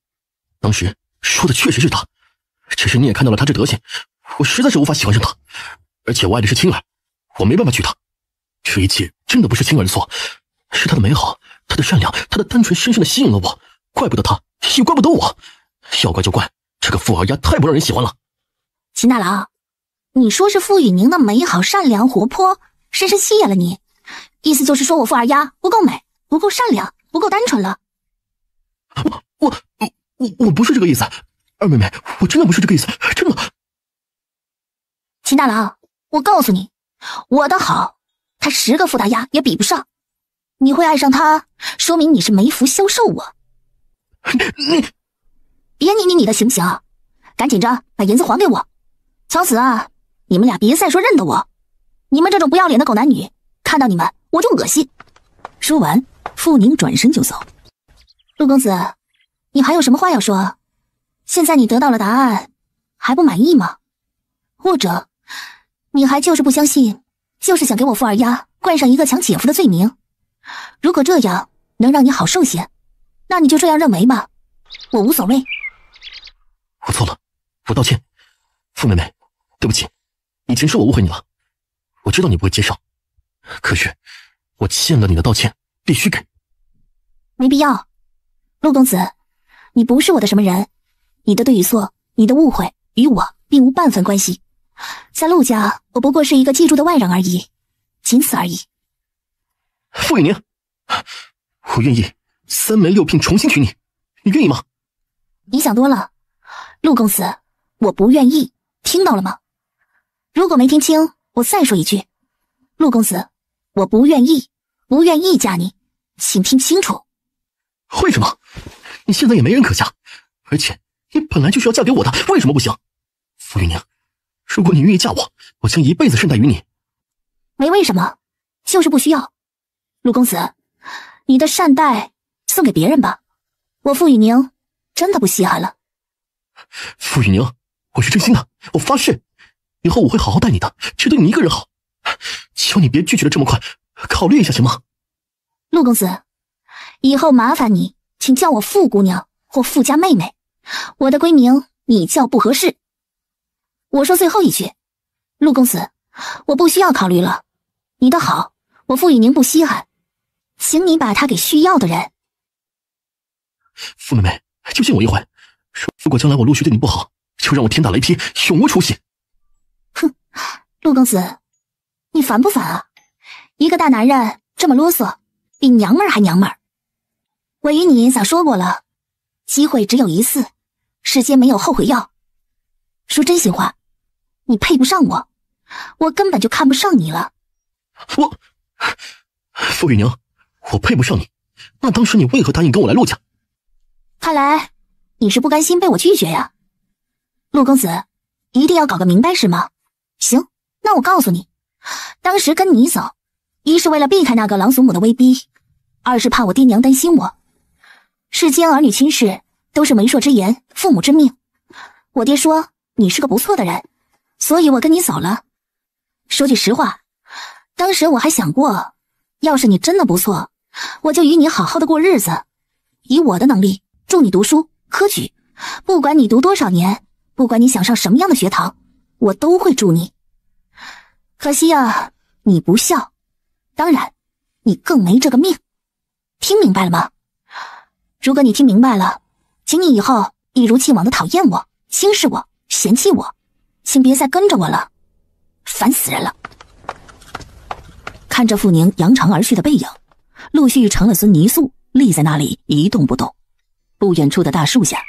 当时说的确实是他，只是你也看到了他这德行，我实在是无法喜欢上他，而且我爱的是青儿，我没办法娶她。这一切真的不是青儿的错，是他的美好，他的善良，他的单纯深深的吸引了我，怪不得他，也怪不得我，要怪就怪这个傅二丫太不让人喜欢了。秦大郎，你说是傅雨宁的美好、善良、活泼，深深吸引了你，意思就是说我傅二丫不够美，不够善良，不够单纯了。我不是这个意思，二妹妹，我真的不是这个意思，真的。秦大郎，我告诉你，我的好，他10个傅大丫也比不上。你会爱上他，说明你是没福消受我。你别你的行不行？赶紧着把银子还给我。从此啊，你们俩别再说认得我。你们这种不要脸的狗男女，看到你们我就恶心。说完，傅宁转身就走。陆公子，你还有什么话要说？现在你得到了答案，还不满意吗？或者，你还就是不相信，就是想给我傅二丫冠上一个抢姐夫的罪名？如果这样能让你好受些，那你就这样认为吧，我无所谓。我错了，我道歉。傅妹妹，对不起，以前是我误会你了，我知道你不会接受，可是我欠了你的道歉，必须给。没必要。陆公子，你不是我的什么人，你的对与错，你的误会与我并无半分关系，在陆家我不过是一个寄住的外人而已，仅此而已。傅雨宁，我愿意3媒6聘重新娶你，你愿意吗？你想多了，陆公子，我不愿意，听到了吗？如果没听清，我再说一句，陆公子，我不愿意嫁你，请听清楚。为什么？你现在也没人可嫁，而且你本来就是要嫁给我的，为什么不行？傅雨宁，如果你愿意嫁我，我将一辈子善待于你。没为什么，就是不需要。陆公子，你的善待送给别人吧，我傅雨宁真的不稀罕了。傅雨宁，我是真心的，我发誓，以后我会好好待你的，只对你一个人好。求你别拒绝的这么快，考虑一下行吗？陆公子，以后麻烦你，请叫我傅姑娘或傅家妹妹，我的闺名你叫不合适。我说最后一句，陆公子，我不需要考虑了，你的好，我傅雨宁不稀罕，请你把它给需要的人。傅妹妹，就信我一回，如果将来我陆续对你不好，就让我天打雷劈，永无出息。哼，陆公子，你烦不烦啊？一个大男人这么啰嗦，比娘们儿还娘们儿。我与你早说过了，机会只有一次，世间没有后悔药。说真心话，你配不上我，我根本就看不上你了。傅雨宁，我配不上你，那当时你为何答应跟我来陆家？看来你是不甘心被我拒绝呀。陆公子，一定要搞个明白是吗？行，那我告诉你，当时跟你走，一是为了避开那个狼祖母的威逼，二是怕我爹娘担心我。世间儿女亲事都是媒妁之言，父母之命，我爹说你是个不错的人，所以我跟你走了。说句实话，当时我还想过，要是你真的不错，我就与你好好的过日子，以我的能力助你读书科举，不管你读多少年，不管你想上什么样的学堂，我都会助你。可惜啊，你不孝，当然你更没这个命。听明白了吗？如果你听明白了，请你以后一如既往的讨厌我、轻视我、嫌弃我，请别再跟着我了，烦死人了。看着傅宁扬长而去的背影，陆续成了尊泥塑，立在那里一动不动。不远处的大树下，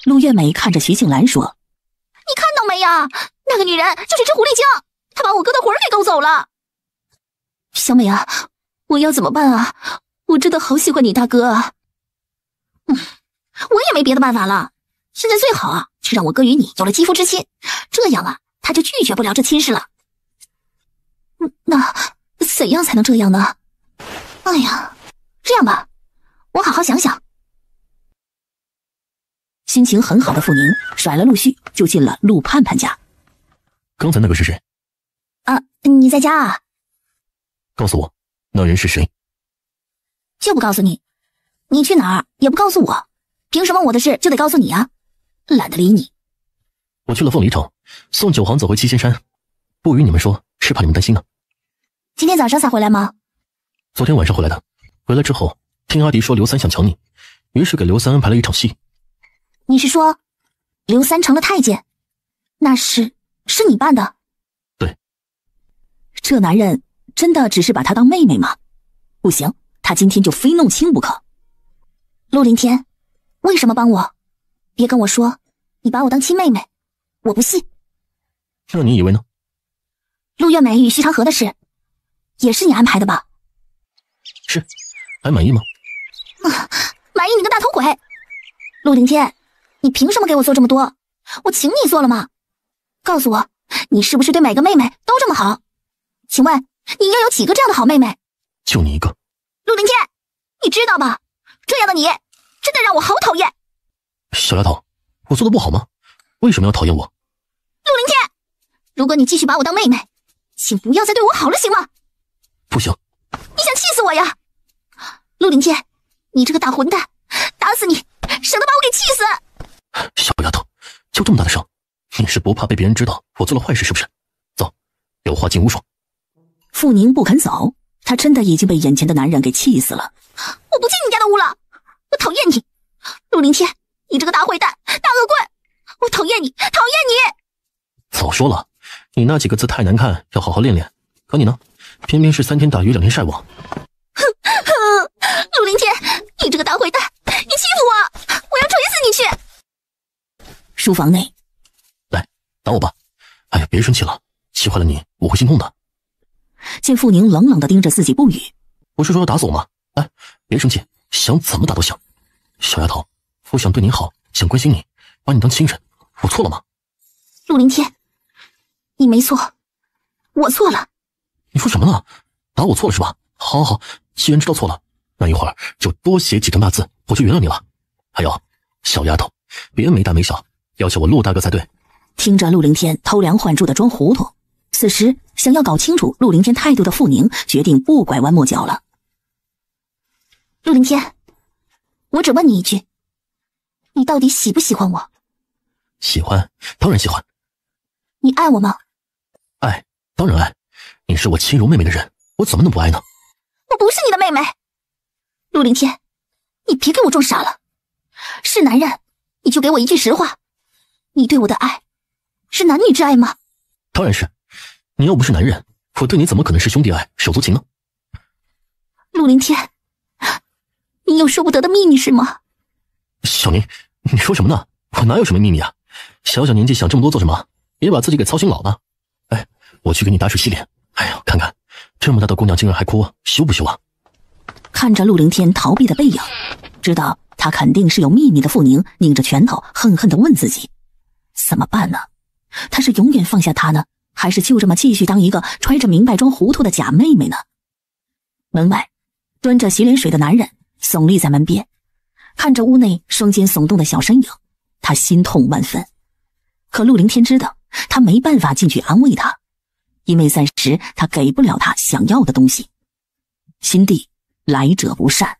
陆月美看着徐静兰说：你看到没呀？那个女人就是只狐狸精，她把我哥的魂给勾走了。小美啊，我要怎么办啊？我真的好喜欢你大哥啊。我也没别的办法了，现在最好啊是让我哥与你有了肌肤之亲，这样啊他就拒绝不了这亲事了。那怎样才能这样呢？哎呀，这样吧，我好好想想。心情很好的傅宁甩了陆续就进了陆盼盼家。刚才那个是谁？啊，你在家啊？告诉我，那人是谁？就不告诉你，你去哪儿也不告诉我，凭什么我的事就得告诉你啊？懒得理你。我去了凤梨城，送九皇走回七仙山，不与你们说，是怕你们担心呢。今天早上才回来吗？昨天晚上回来的，回来之后听阿迪说刘三想抢你，于是给刘三安排了一场戏。你是说刘三成了太监？那是你办的？对。这男人真的只是把她当妹妹吗？不行，他今天就非弄清不可。陆凌天，为什么帮我？别跟我说你把我当亲妹妹，我不信。那你以为呢？陆月美与徐长河的事也是你安排的吧？是，还满意吗？满意你个大头鬼！陆凌天，你凭什么给我做这么多？我请你做了吗？告诉我，你是不是对每个妹妹都这么好？请问你应该有几个这样的好妹妹？就你一个。陆凌天，你知道吧？这样的你真的让我好讨厌。小丫头，我做的不好吗？为什么要讨厌我？陆凌天，如果你继续把我当妹妹，请不要再对我好了，行吗？不行。你想气死我呀？陆凌天，你这个大混蛋，打死你，省得把我给气死。小丫头，就这么大的伤，你是不怕被别人知道我做了坏事是不是？走，有话进屋说。傅宁不肯走，他真的已经被眼前的男人给气死了。我不进你家的屋了，我讨厌你，陆凌天，你这个大坏蛋，大恶棍，我讨厌你，讨厌你。早说了，你那几个字太难看，要好好练练。可你呢，偏偏是3天打鱼2天晒网。陆凌天，你这个大坏蛋，你欺负我，我要锤死你去。书房内，来打我吧。哎呀，别生气了，气坏了你，我会心痛的。见傅宁冷冷地盯着自己不语，不是说要打死我吗？来，别生气，想怎么打都行。小丫头，我想对你好，想关心你，把你当亲人，我错了吗？陆凌天，你没错，我错了。你说什么呢？打我错了是吧？好好好，既然知道错了，那一会儿就多写几张大字，我就原谅你了。还有，小丫头，别没大没小，要叫我陆大哥才对。听着陆凌天偷梁换柱的装糊涂，此时想要搞清楚陆凌天态度的傅宁决定不拐弯抹角了。陆凌天，我只问你一句，你到底喜不喜欢我？喜欢，当然喜欢。你爱我吗？爱，当然爱。你是我亲如妹妹的人，我怎么能不爱呢？我不是你的妹妹。陆凌天，你别给我装傻了。是男人，你就给我一句实话，你对我的爱是男女之爱吗？当然是。你又不是男人，我对你怎么可能是兄弟爱、手足情呢？陆凌天，你有说不得的秘密是吗？小宁，你说什么呢？我哪有什么秘密啊？小小年纪想这么多做什么？别把自己给操心老了。哎，我去给你打水洗脸。哎呀，看看这么大的姑娘竟然还哭，羞不羞啊？看着陆凌天逃避的背影，知道他肯定是有秘密的傅宁拧着拳头恨恨地问自己，怎么办呢？他是永远放下他呢，还是就这么继续当一个揣着明白装糊涂的假妹妹呢？门外端着洗脸水的男人耸立在门边，看着屋内双肩耸动的小身影，他心痛万分。可陆凌天知道，他没办法进去安慰他，因为暂时他给不了他想要的东西。心地来者不善，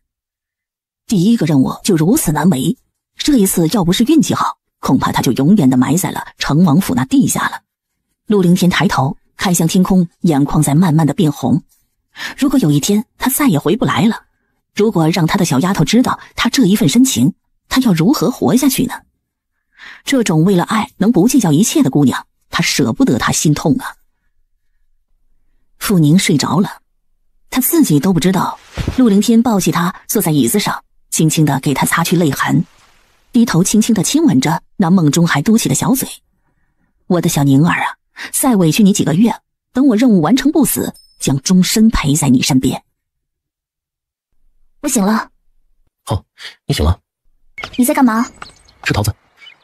第一个任务就如此难为，这一次要不是运气好，恐怕他就永远的埋在了成王府那地下了。陆凌天抬头看向天空，眼眶在慢慢的变红。如果有一天他再也回不来了，如果让他的小丫头知道他这一份深情，他要如何活下去呢？这种为了爱能不计较一切的姑娘，他舍不得她心痛啊。傅宁睡着了，他自己都不知道，陆凌天抱起他坐在椅子上，轻轻地给他擦去泪痕，低头轻轻地亲吻着那梦中还嘟起的小嘴。我的小宁儿啊，再委屈你几个月，等我任务完成不死，将终身陪在你身边。我醒了。哦，你醒了。你在干嘛？吃桃子，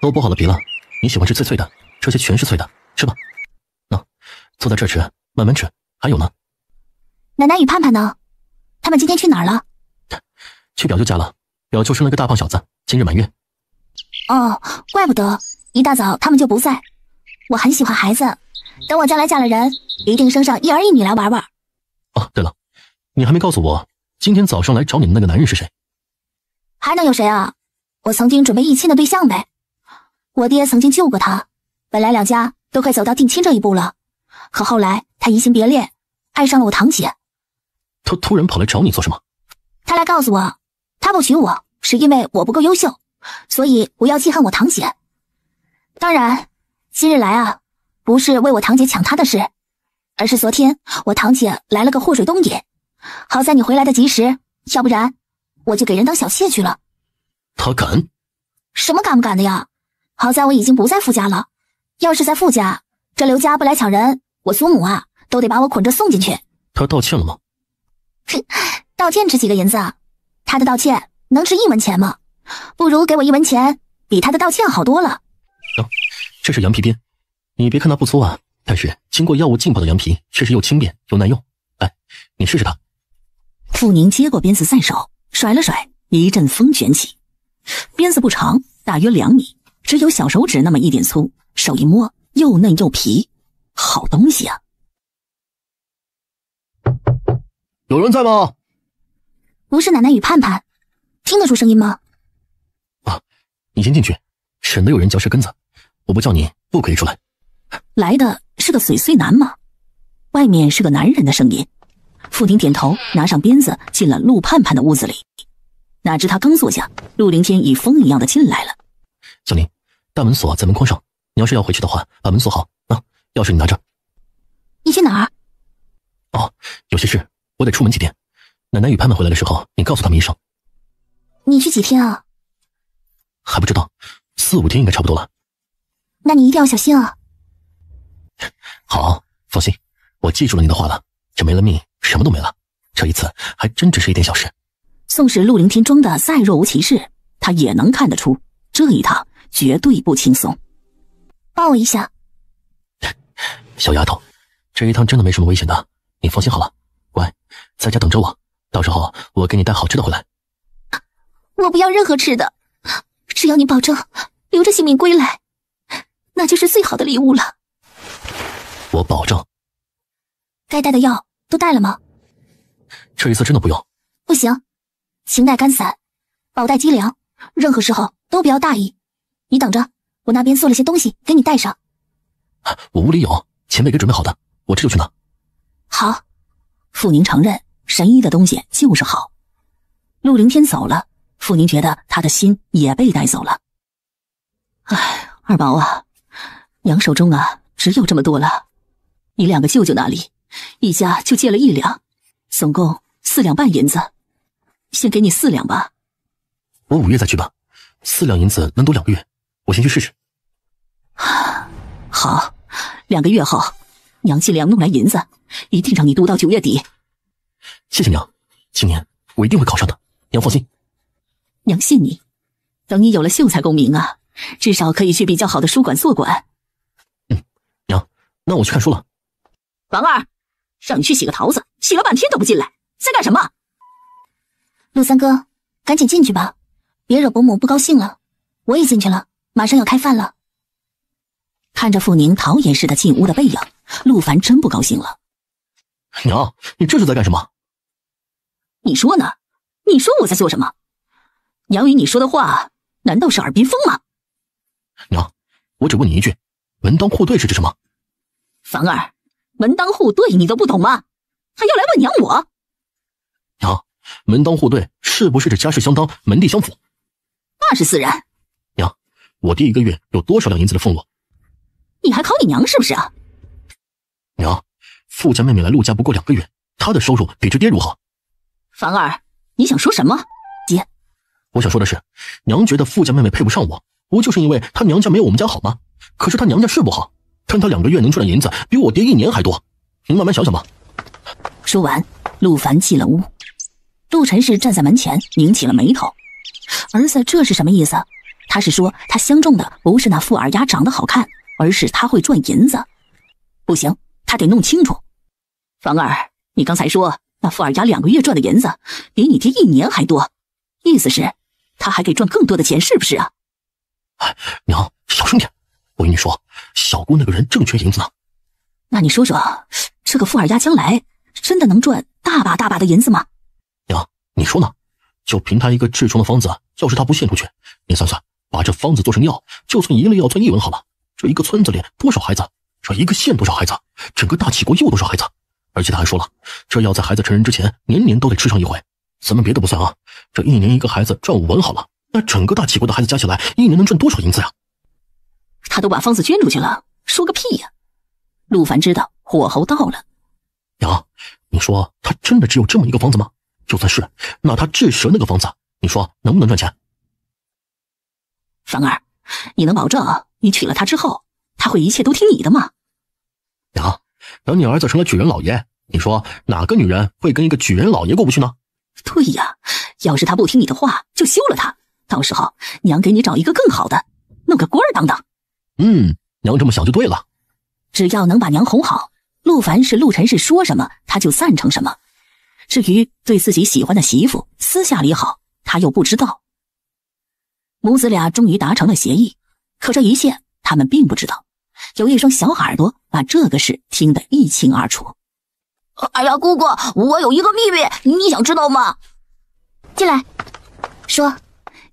都剥好了皮了，你喜欢吃脆脆的，这些全是脆的，吃吧。坐在这儿吃，慢慢吃。还有呢？奶奶与盼盼呢？他们今天去哪儿了？去表舅家了，表舅生了个大胖小子，今日满月。哦，怪不得一大早他们就不在。我很喜欢孩子，等我将来嫁了人，一定生上一儿一女来玩玩。哦，对了，你还没告诉我，今天早上来找你的那个男人是谁？还能有谁啊？我曾经准备议亲的对象呗。我爹曾经救过他，本来两家都快走到定亲这一步了，可后来他移情别恋，爱上了我堂姐。他突然跑来找你做什么？他来告诉我，他不娶我是因为我不够优秀，所以不要记恨我堂姐。当然，今日来啊，不是为我堂姐抢他的事，而是昨天我堂姐来了个祸水东引，好在你回来的及时，要不然我就给人当小妾去了。他敢？什么敢不敢的呀？好在我已经不在傅家了，要是在傅家，这刘家不来抢人，我祖母啊都得把我捆着送进去。他道歉了吗？道歉值几个银子啊？他的道歉能值1文钱吗？不如给我1文钱，比他的道歉好多了。这是羊皮鞭，你别看它不粗啊，但是经过药物浸泡的羊皮确实又轻便又耐用。哎，你试试它。傅宁接过鞭子在手，甩了甩，一阵风卷起。鞭子不长，大约2米，只有小手指那么一点粗，手一摸又嫩又皮，好东西啊！有人在吗？不是奶奶与盼盼，听得出声音吗？啊，你先进去，省得有人嚼舌根子。我不叫你不可以出来。来的是个碎碎男吗？外面是个男人的声音。傅宁点头，拿上鞭子进了陆盼盼的屋子里。哪知他刚坐下，陆凌天已风一样的进来了。小宁，大门锁在门框上，你要是要回去的话，把门锁好啊。钥匙你拿着。你去哪儿？哦，有些事，我得出门几天。奶奶与盼盼回来的时候，你告诉他们一声。你去几天啊？还不知道，4、5天应该差不多了。那你一定要小心啊。好，放心，我记住了你的话了。这没了命，什么都没了。这一次还真只是一点小事。纵使陆凌天装的再若无其事，他也能看得出这一趟绝对不轻松。抱我一下。小丫头，这一趟真的没什么危险的，你放心好了。乖，在家等着我，到时候我给你带好吃的回来。我不要任何吃的，只要你保证留着性命归来，那就是最好的礼物了。我保证。该带的药都带了吗？这一次真的不用。不行，情带肝散，保带鸡粮，任何时候都不要大意。你等着，我那边做了些东西给你带上。我屋里有，前辈给准备好的，我这就去拿。好。傅宁承认，神医的东西就是好。陆凌天走了，傅宁觉得他的心也被带走了。哎，二宝啊，娘手中啊只有这么多了，你2个舅舅那里，一家就借了1两，总共4两半银子，先给你4两吧。我5月再去吧，4两银子能读2个月，我先去试试。好，2个月后，娘尽量弄来银子，一定让你读到9月底。谢谢娘，今年我一定会考上的，娘放心。娘信你，等你有了秀才功名啊，至少可以去比较好的书馆做馆。娘，那我去看书了。王二，让你去洗个桃子，洗了半天都不进来，在干什么？陆三哥，赶紧进去吧，别惹伯母不高兴了。我也进去了，马上要开饭了。看着傅宁逃也似的进屋的背影，陆凡真不高兴了。娘，你这是在干什么？你说呢？你说我在做什么？娘与你说的话，难道是耳边风吗？娘，我只问你一句，门当户对是指什么？凡儿，门当户对你都不懂吗？还要来问娘我？娘，门当户对是不是指家世相当，门第相符？那是自然。娘，我爹1个月有多少两银子的俸禄？你还考你娘是不是啊？娘，傅家妹妹来陆家不过2个月，她的收入比这爹如何？凡儿，你想说什么？爹，我想说的是，娘觉得傅家妹妹配不上我，不就是因为她娘家没有我们家好吗？可是她娘家是不好，但她2个月能赚的银子比我爹1年还多，您慢慢想想吧。说完，陆凡进了屋。陆晨是站在门前，拧起了眉头。儿子这是什么意思？他是说他相中的不是那傅二丫长得好看，而是他会赚银子。不行，他得弄清楚。凡儿，你刚才说那傅二丫2个月赚的银子比你爹1年还多，意思是他还给赚更多的钱，是不是啊？娘，小声点，我跟你说，小姑那个人正缺银子呢。那你说说，这个傅二丫将来真的能赚大把大把的银子吗？娘，你说呢？就凭她一个痔疮的方子，要是她不献出去，您算算，把这方子做成药，就算一粒药赚1文好了。这一个村子里多少孩子？这一个县多少孩子？整个大齐国又多少孩子？而且他还说了，这药在孩子成人之前，年年都得吃上1回。咱们别的不算啊，这1年一个孩子赚5文好了，那整个大齐国的孩子加起来，1年能赚多少银子呀？他都把方子捐出去了，说个屁呀！陆凡知道火候到了。娘，你说他真的只有这么一个方子吗？就算是，那他治蛇那个方子，你说能不能赚钱？凡儿，你能保证你娶了她之后，她会一切都听你的吗？娘，等你儿子成了举人老爷，你说哪个女人会跟一个举人老爷过不去呢？对呀，要是他不听你的话，就休了他，到时候娘给你找一个更好的，弄个官儿当当。娘这么想就对了。只要能把娘哄好，陆凡是陆晨是说什么他就赞成什么。至于对自己喜欢的媳妇私下里好，他又不知道。母子俩终于达成了协议，可这一切他们并不知道，有一双小耳朵把这个事听得一清二楚。哎呀，姑姑，我有一个秘密，你想知道吗？进来，说，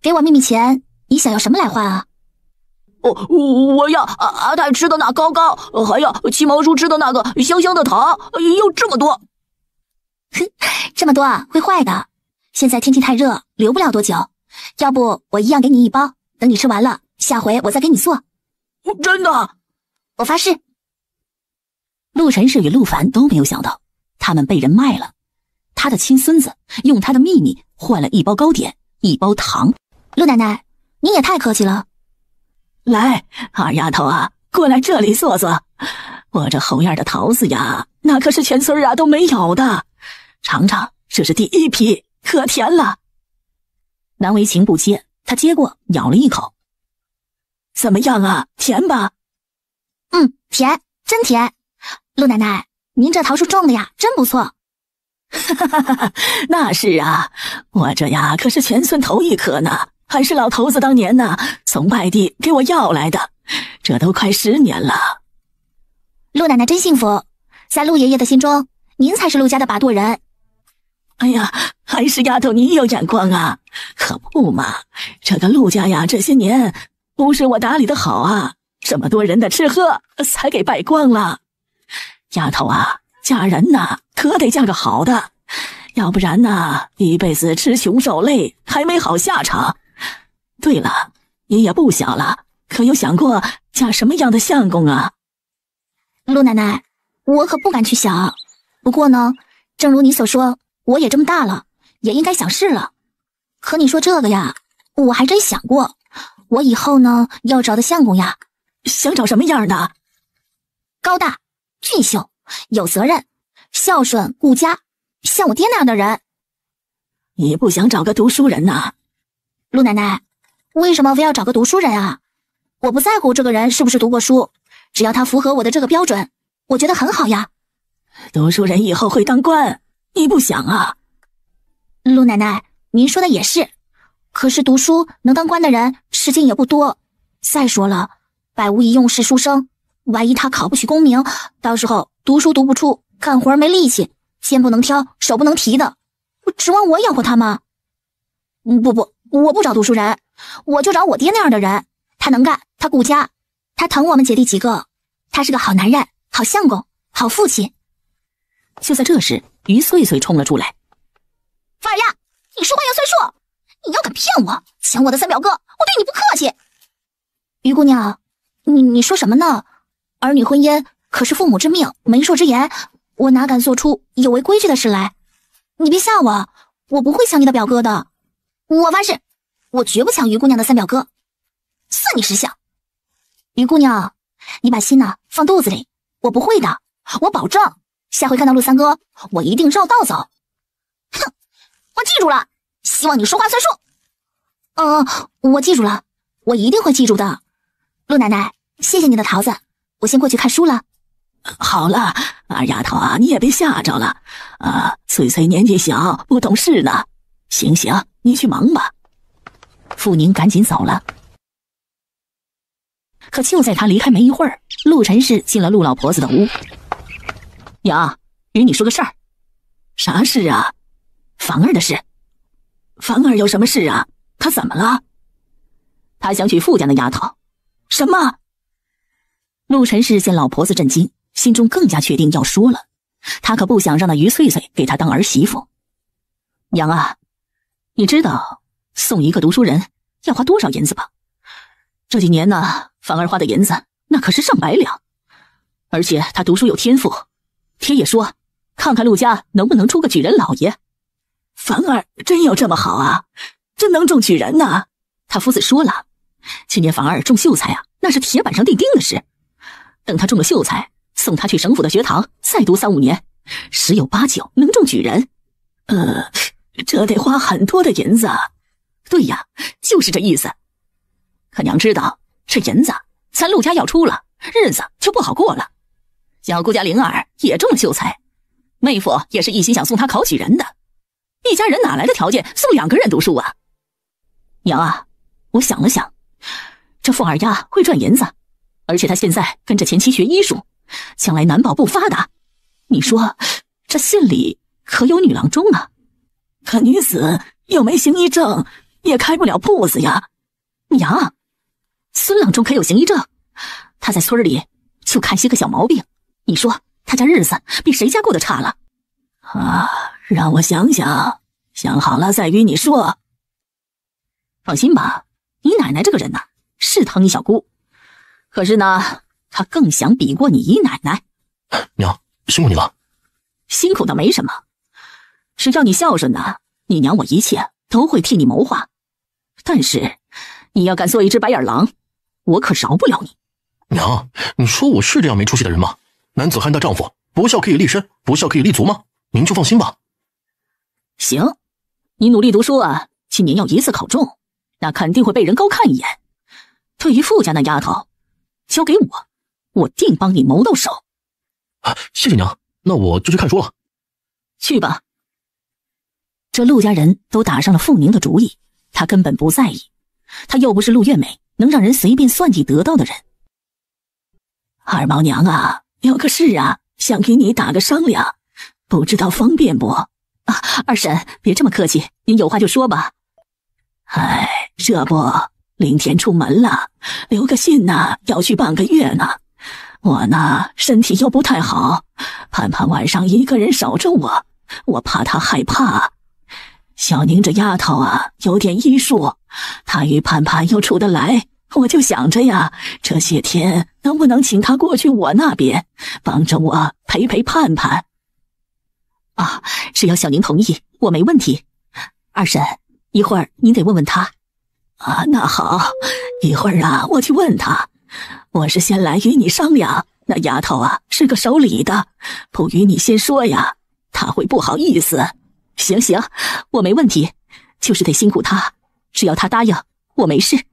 给我秘密前，你想要什么来换啊？我要阿太吃的那糕糕，还要七毛叔吃的那个香香的糖，要这么多。哼，这么多啊，会坏的。现在天气太热，留不了多久。要不我一样给你1包，等你吃完了，下回我再给你做。真的？我发誓。陆晨是与陆凡都没有想到，他们被人卖了。他的亲孙子用他的秘密换了1包糕点，1包糖。陆奶奶，您也太客气了。来，二丫头啊，过来这里坐坐。我这后院的桃子呀，那可是全村啊都没有的，尝尝，这是第1批，可甜了。难为情不接，他接过咬了一口。怎么样啊，甜吧？甜，真甜。陆奶奶，您这桃树种的呀，真不错。那是啊，我这呀可是全村头1棵呢，还是老头子当年呢从外地给我要来的，这都快10年了。陆奶奶真幸福，在陆爷爷的心中，您才是陆家的把舵人。哎呀，还是丫头你有眼光啊，可不嘛，这个陆家呀这些年不是我打理的好啊，这么多人的吃喝才给败光了。丫头啊，嫁人呐可得嫁个好的，要不然呐一辈子吃穷受累，还没好下场。对了，你也不小了，可有想过嫁什么样的相公啊？陆奶奶，我可不敢去想。不过呢，正如你所说，我也这么大了，也应该想事了。可你说这个呀，我还真想过。我以后呢，要找的相公呀，想找什么样的？高大、俊秀、有责任、孝顺、顾家，像我爹那样的人。你不想找个读书人呐？陆奶奶，为什么非要找个读书人啊？我不在乎这个人是不是读过书，只要他符合我的这个标准，我觉得很好呀。读书人以后会当官，你不想啊？陆奶奶，您说的也是，可是读书能当官的人世间也不多。再说了，百无一用是书生，万一他考不取功名，到时候读书读不出，干活没力气，肩不能挑，手不能提的，指望我养活他吗？不，我不找读书人，我就找我爹那样的人。他能干，他顾家，他疼我们姐弟几个，他是个好男人，好相公，好父亲。就在这时，于翠翠冲了出来。范儿呀，你说话要算数，你要敢骗我，抢我的三表哥，我对你不客气。于姑娘，你说什么呢？儿女婚姻可是父母之命，媒妁之言，我哪敢做出有违规矩的事来？你别吓我，我不会抢你的表哥的。我发誓，我绝不抢于姑娘的三表哥。算你识相。于姑娘，你把心呢放肚子里，我不会的，我保证，下回看到陆三哥，我一定绕道走。哼，我记住了，希望你说话算数。我记住了，我一定会记住的。陆奶奶，谢谢你的桃子，我先过去看书了。好了，二丫头啊，你也别吓着了。翠翠年纪小，不懂事呢。行，你去忙吧。傅宁赶紧走了。可就在他离开没一会儿，陆晨氏进了陆老婆子的屋。娘，与你说个事儿。啥事啊？房儿的事。房儿有什么事啊？她怎么了？她想娶傅家的丫头。什么？陆晨氏见老婆子震惊，心中更加确定要说了。他可不想让那于翠翠给他当儿媳妇。娘啊，你知道送一个读书人要花多少银子吧？这几年呢，房儿花的银子那可是上百两，而且他读书有天赋，爹也说看看陆家能不能出个举人老爷。房儿真有这么好啊？真能中举人呢？他夫子说了，今年房儿中秀才啊，那是铁板上钉钉的事。等他中了秀才，送他去省府的学堂再读3-5年，10有89能中举人。这得花很多的银子啊。对呀，就是这意思。可娘知道，这银子咱陆家要出了，日子就不好过了。小姑家灵儿也中了秀才，妹夫也是一心想送她考举人的，一家人哪来的条件送2个人读书啊？娘啊，我想了想，这傅二丫会赚银子，而且她现在跟着前妻学医术，将来难保不发达。你说这县里可有女郎中啊？可女子又没行医证，也开不了铺子呀。娘，孙郎中可有行医证，他在村里就看些个小毛病，你说他家日子比谁家过得差了？让我想想，想好了再与你说。放心吧，你奶奶这个人呢，是疼你小姑，可是呢，她更想比过你姨奶奶。娘，辛苦你了。辛苦倒没什么，只要你孝顺呢，你娘我一切都会替你谋划。但是你要敢做一只白眼狼，我可饶不了你。娘，你说我是这样没出息的人吗？男子汉大丈夫，不孝可以立身，不孝可以立足吗？您就放心吧。行，你努力读书啊，今年要一次考中，那肯定会被人高看一眼。对于傅家那丫头，交给我，我定帮你谋到手。谢谢娘，那我就去看书了。去吧。这陆家人都打上了傅宁的主意，他根本不在意，他又不是陆月美能让人随便算计得到的人。二毛娘啊，有个事啊，想给你打个商量，不知道方便不？二婶别这么客气，您有话就说吧。这不林天出门了，留个信呢，要去半个月呢。我呢身体又不太好，盼盼晚上一个人守着我怕他害怕。小宁这丫头啊，有点医术，她与盼盼又处得来，我就想着呀，这些天能不能请她过去我那边，帮着我陪陪盼盼。只要小宁同意，我没问题。二婶，一会儿您得问问她。那好，一会儿啊，我去问她。我是先来与你商量，那丫头啊是个守礼的，不与你先说呀，她会不好意思。行，我没问题，就是得辛苦她，只要她答应，我没事。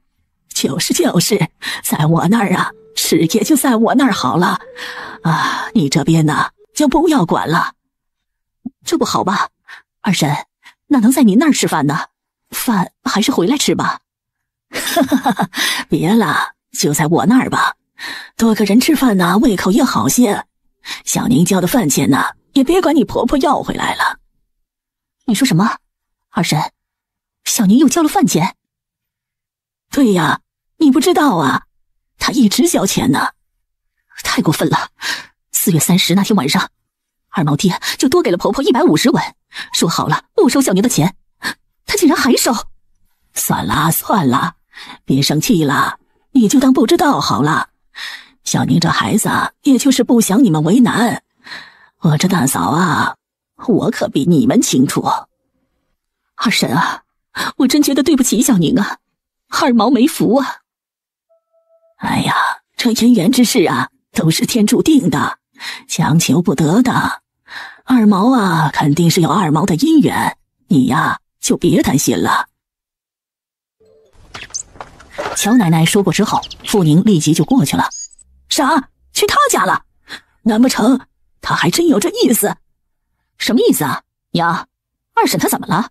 就是，在我那儿啊，事业就在我那儿好了。你这边呢，就不要管了。这不好吧？二婶，那能在您那儿吃饭呢？饭还是回来吃吧。别了，就在我那儿吧，多个人吃饭呢，胃口也好些。小宁交的饭钱呢，也别管你婆婆要回来了。你说什么？二婶，小宁又交了饭钱？对呀，你不知道啊，她一直交钱呢。太过分了！4月30那天晚上，二毛爹就多给了婆婆150文，说好了不收小宁的钱，他竟然还收。算了，别生气了，你就当不知道好了。小宁这孩子也就是不想你们为难，我这大嫂啊，我可比你们清楚。二婶啊，我真觉得对不起小宁啊，二毛没福啊。哎呀，这姻缘之事啊，都是天注定的，强求不得的。二毛啊，肯定是有二毛的姻缘，你呀就别担心了。乔奶奶说过之后，傅宁立即就过去了。啥？去他家了？难不成他还真有这意思？什么意思啊？娘，二婶她怎么了？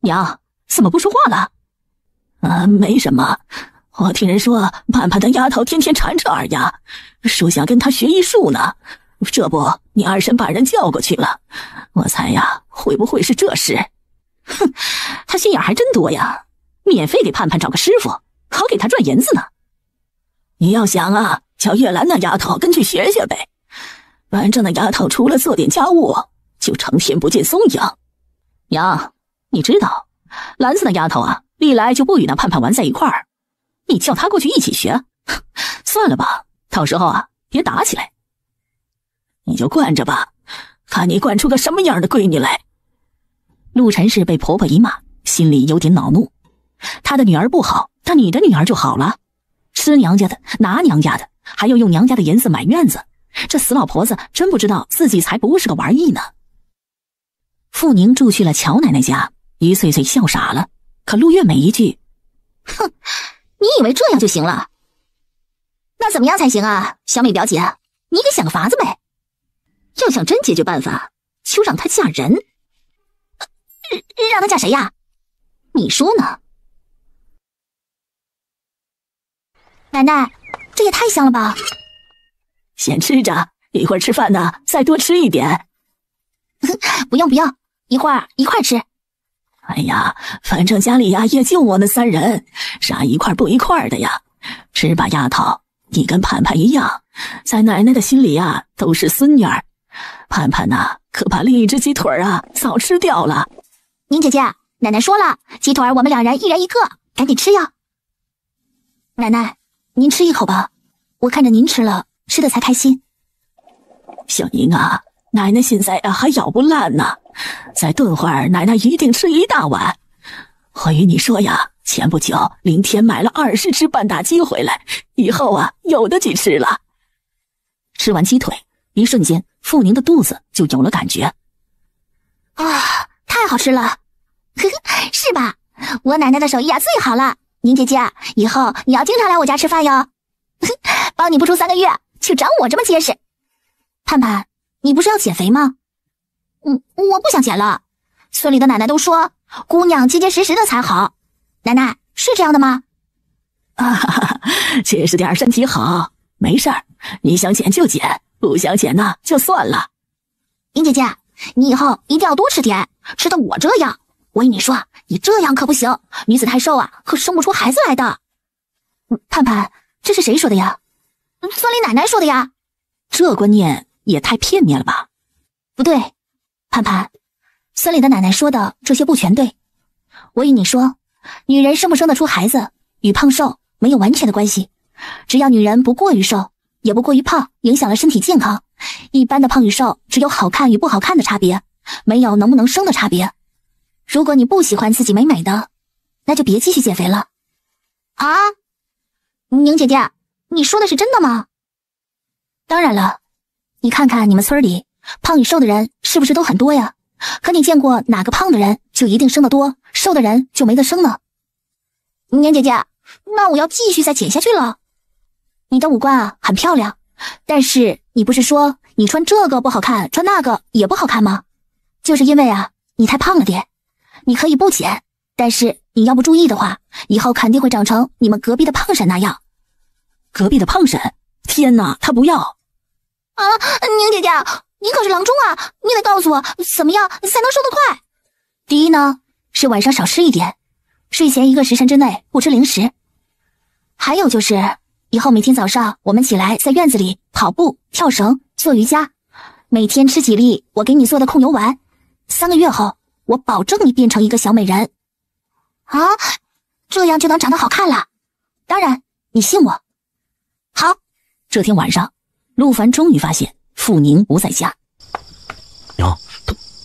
娘，怎么不说话了？没什么。我听人说盼盼的丫头天天缠着二丫，说想跟她学艺术呢。这不，你二婶把人叫过去了。我猜呀，会不会是这事？哼，她心眼还真多呀，免费给盼盼找个师傅，好给她赚银子呢。你要想啊，叫月兰那丫头跟去学学呗。反正那丫头除了做点家务，就成天不见踪影。娘，你知道兰子那丫头啊，历来就不与那盼盼玩在一块儿，你叫她过去一起学，算了吧，到时候啊别打起来。你就惯着吧，看你惯出个什么样的闺女来。陆晨氏被婆婆一骂，心里有点恼怒。她的女儿不好，但你的女儿就好了，吃娘家的，拿娘家的，还要用娘家的银子买院子，这死老婆子真不知道自己才不是个玩意呢。傅宁住去了乔奶奶家，于翠翠笑傻了，可陆月美一句：哼，你以为这样就行了？那怎么样才行啊？小美表姐，你得想个法子呗。要想真解决办法，就让她嫁人。让她嫁谁呀？你说呢？奶奶，这也太香了吧！先吃着，一会儿吃饭呢，再多吃一点。不用，一会儿一块吃。哎呀，反正家里呀也就我们3人，啥一块不一块的呀？吃吧，丫头，你跟盼盼一样，在奶奶的心里呀都是孙女儿。盼盼呐，可把另一只鸡腿啊早吃掉了。宁姐姐，奶奶说了，鸡腿我们2人1人1个，赶紧吃哟。奶奶，您吃一口吧，我看着您吃了，吃的才开心。小宁啊，奶奶现在啊还咬不烂呢，再炖会儿，奶奶一定吃一大碗。我与你说呀，前不久林天买了20只半大鸡回来，以后啊有的去吃了。吃完鸡腿，一瞬间傅宁的肚子就有了感觉。啊，太好吃了，呵呵，是吧？我奶奶的手艺啊最好了。宁姐姐，以后你要经常来我家吃饭哟。帮你不出3个月，就长我这么结实。盼盼，你不是要减肥吗？我不想减了。村里的奶奶都说，姑娘结结实实的才好。奶奶是这样的吗？哈哈，结实点身体好，没事儿，你想减就减，不想减呢就算了。宁姐姐，你以后一定要多吃点，吃的我这样。我跟你说，你这样可不行，女子太瘦啊，可生不出孩子来的。盼盼，这是谁说的呀？村里奶奶说的呀。这观念也太片面了吧？不对，盼盼，村里的奶奶说的这些不全对。我与你说，女人生不生得出孩子，与胖瘦没有完全的关系。只要女人不过于瘦，也不过于胖，影响了身体健康。一般的胖与瘦只有好看与不好看的差别，没有能不能生的差别。如果你不喜欢自己美美的，那就别继续减肥了。啊，宁姐姐，你说的是真的吗？当然了，你看看你们村里胖与瘦的人是不是都很多呀？可你见过哪个胖的人就一定生得多，瘦的人就没得生呢？宁姐姐，那我要继续再减下去了。你的五官啊很漂亮，但是你不是说你穿这个不好看，穿那个也不好看吗？就是因为啊你太胖了点。你可以不减，但是你要不注意的话，以后肯定会长成你们隔壁的胖婶那样，隔壁的胖婶，天哪，他不要！啊，宁姐姐，你可是郎中啊，你得告诉我怎么样才能瘦得快。第一呢，是晚上少吃一点，睡前1个时辰之内不吃零食。还有就是，以后每天早上我们起来在院子里跑步、跳绳、做瑜伽，每天吃几粒我给你做的控油丸。3个月后，我保证你变成一个小美人。啊，这样就能长得好看了。当然，你信我。好。这天晚上，陆凡终于发现傅宁不在家。娘，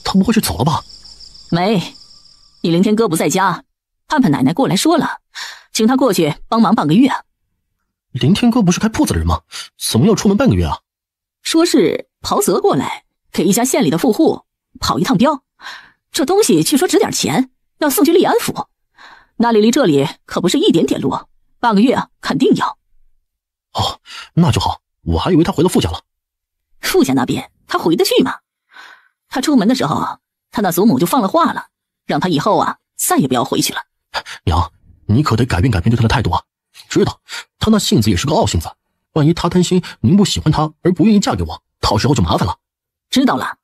他不会是走了吧？没，你凌天哥不在家，盼盼奶奶过来说了，请他过去帮忙半个月。凌天哥不是开铺子的人吗？怎么要出门半个月啊？说是袍泽过来给一家县里的富户跑一趟镖，这东西据说值点钱，要送去利安府，那里离这里可不是一点点路，半个月肯定要。哦，那就好，我还以为他回了傅家了。傅家那边他回得去吗？他出门的时候，他那祖母就放了话了，让他以后啊再也不要回去了。娘，你可得改变改变对他的态度啊！知道他那性子也是个傲性子，万一他担心您不喜欢他而不愿意嫁给我，到时候就麻烦了。知道了，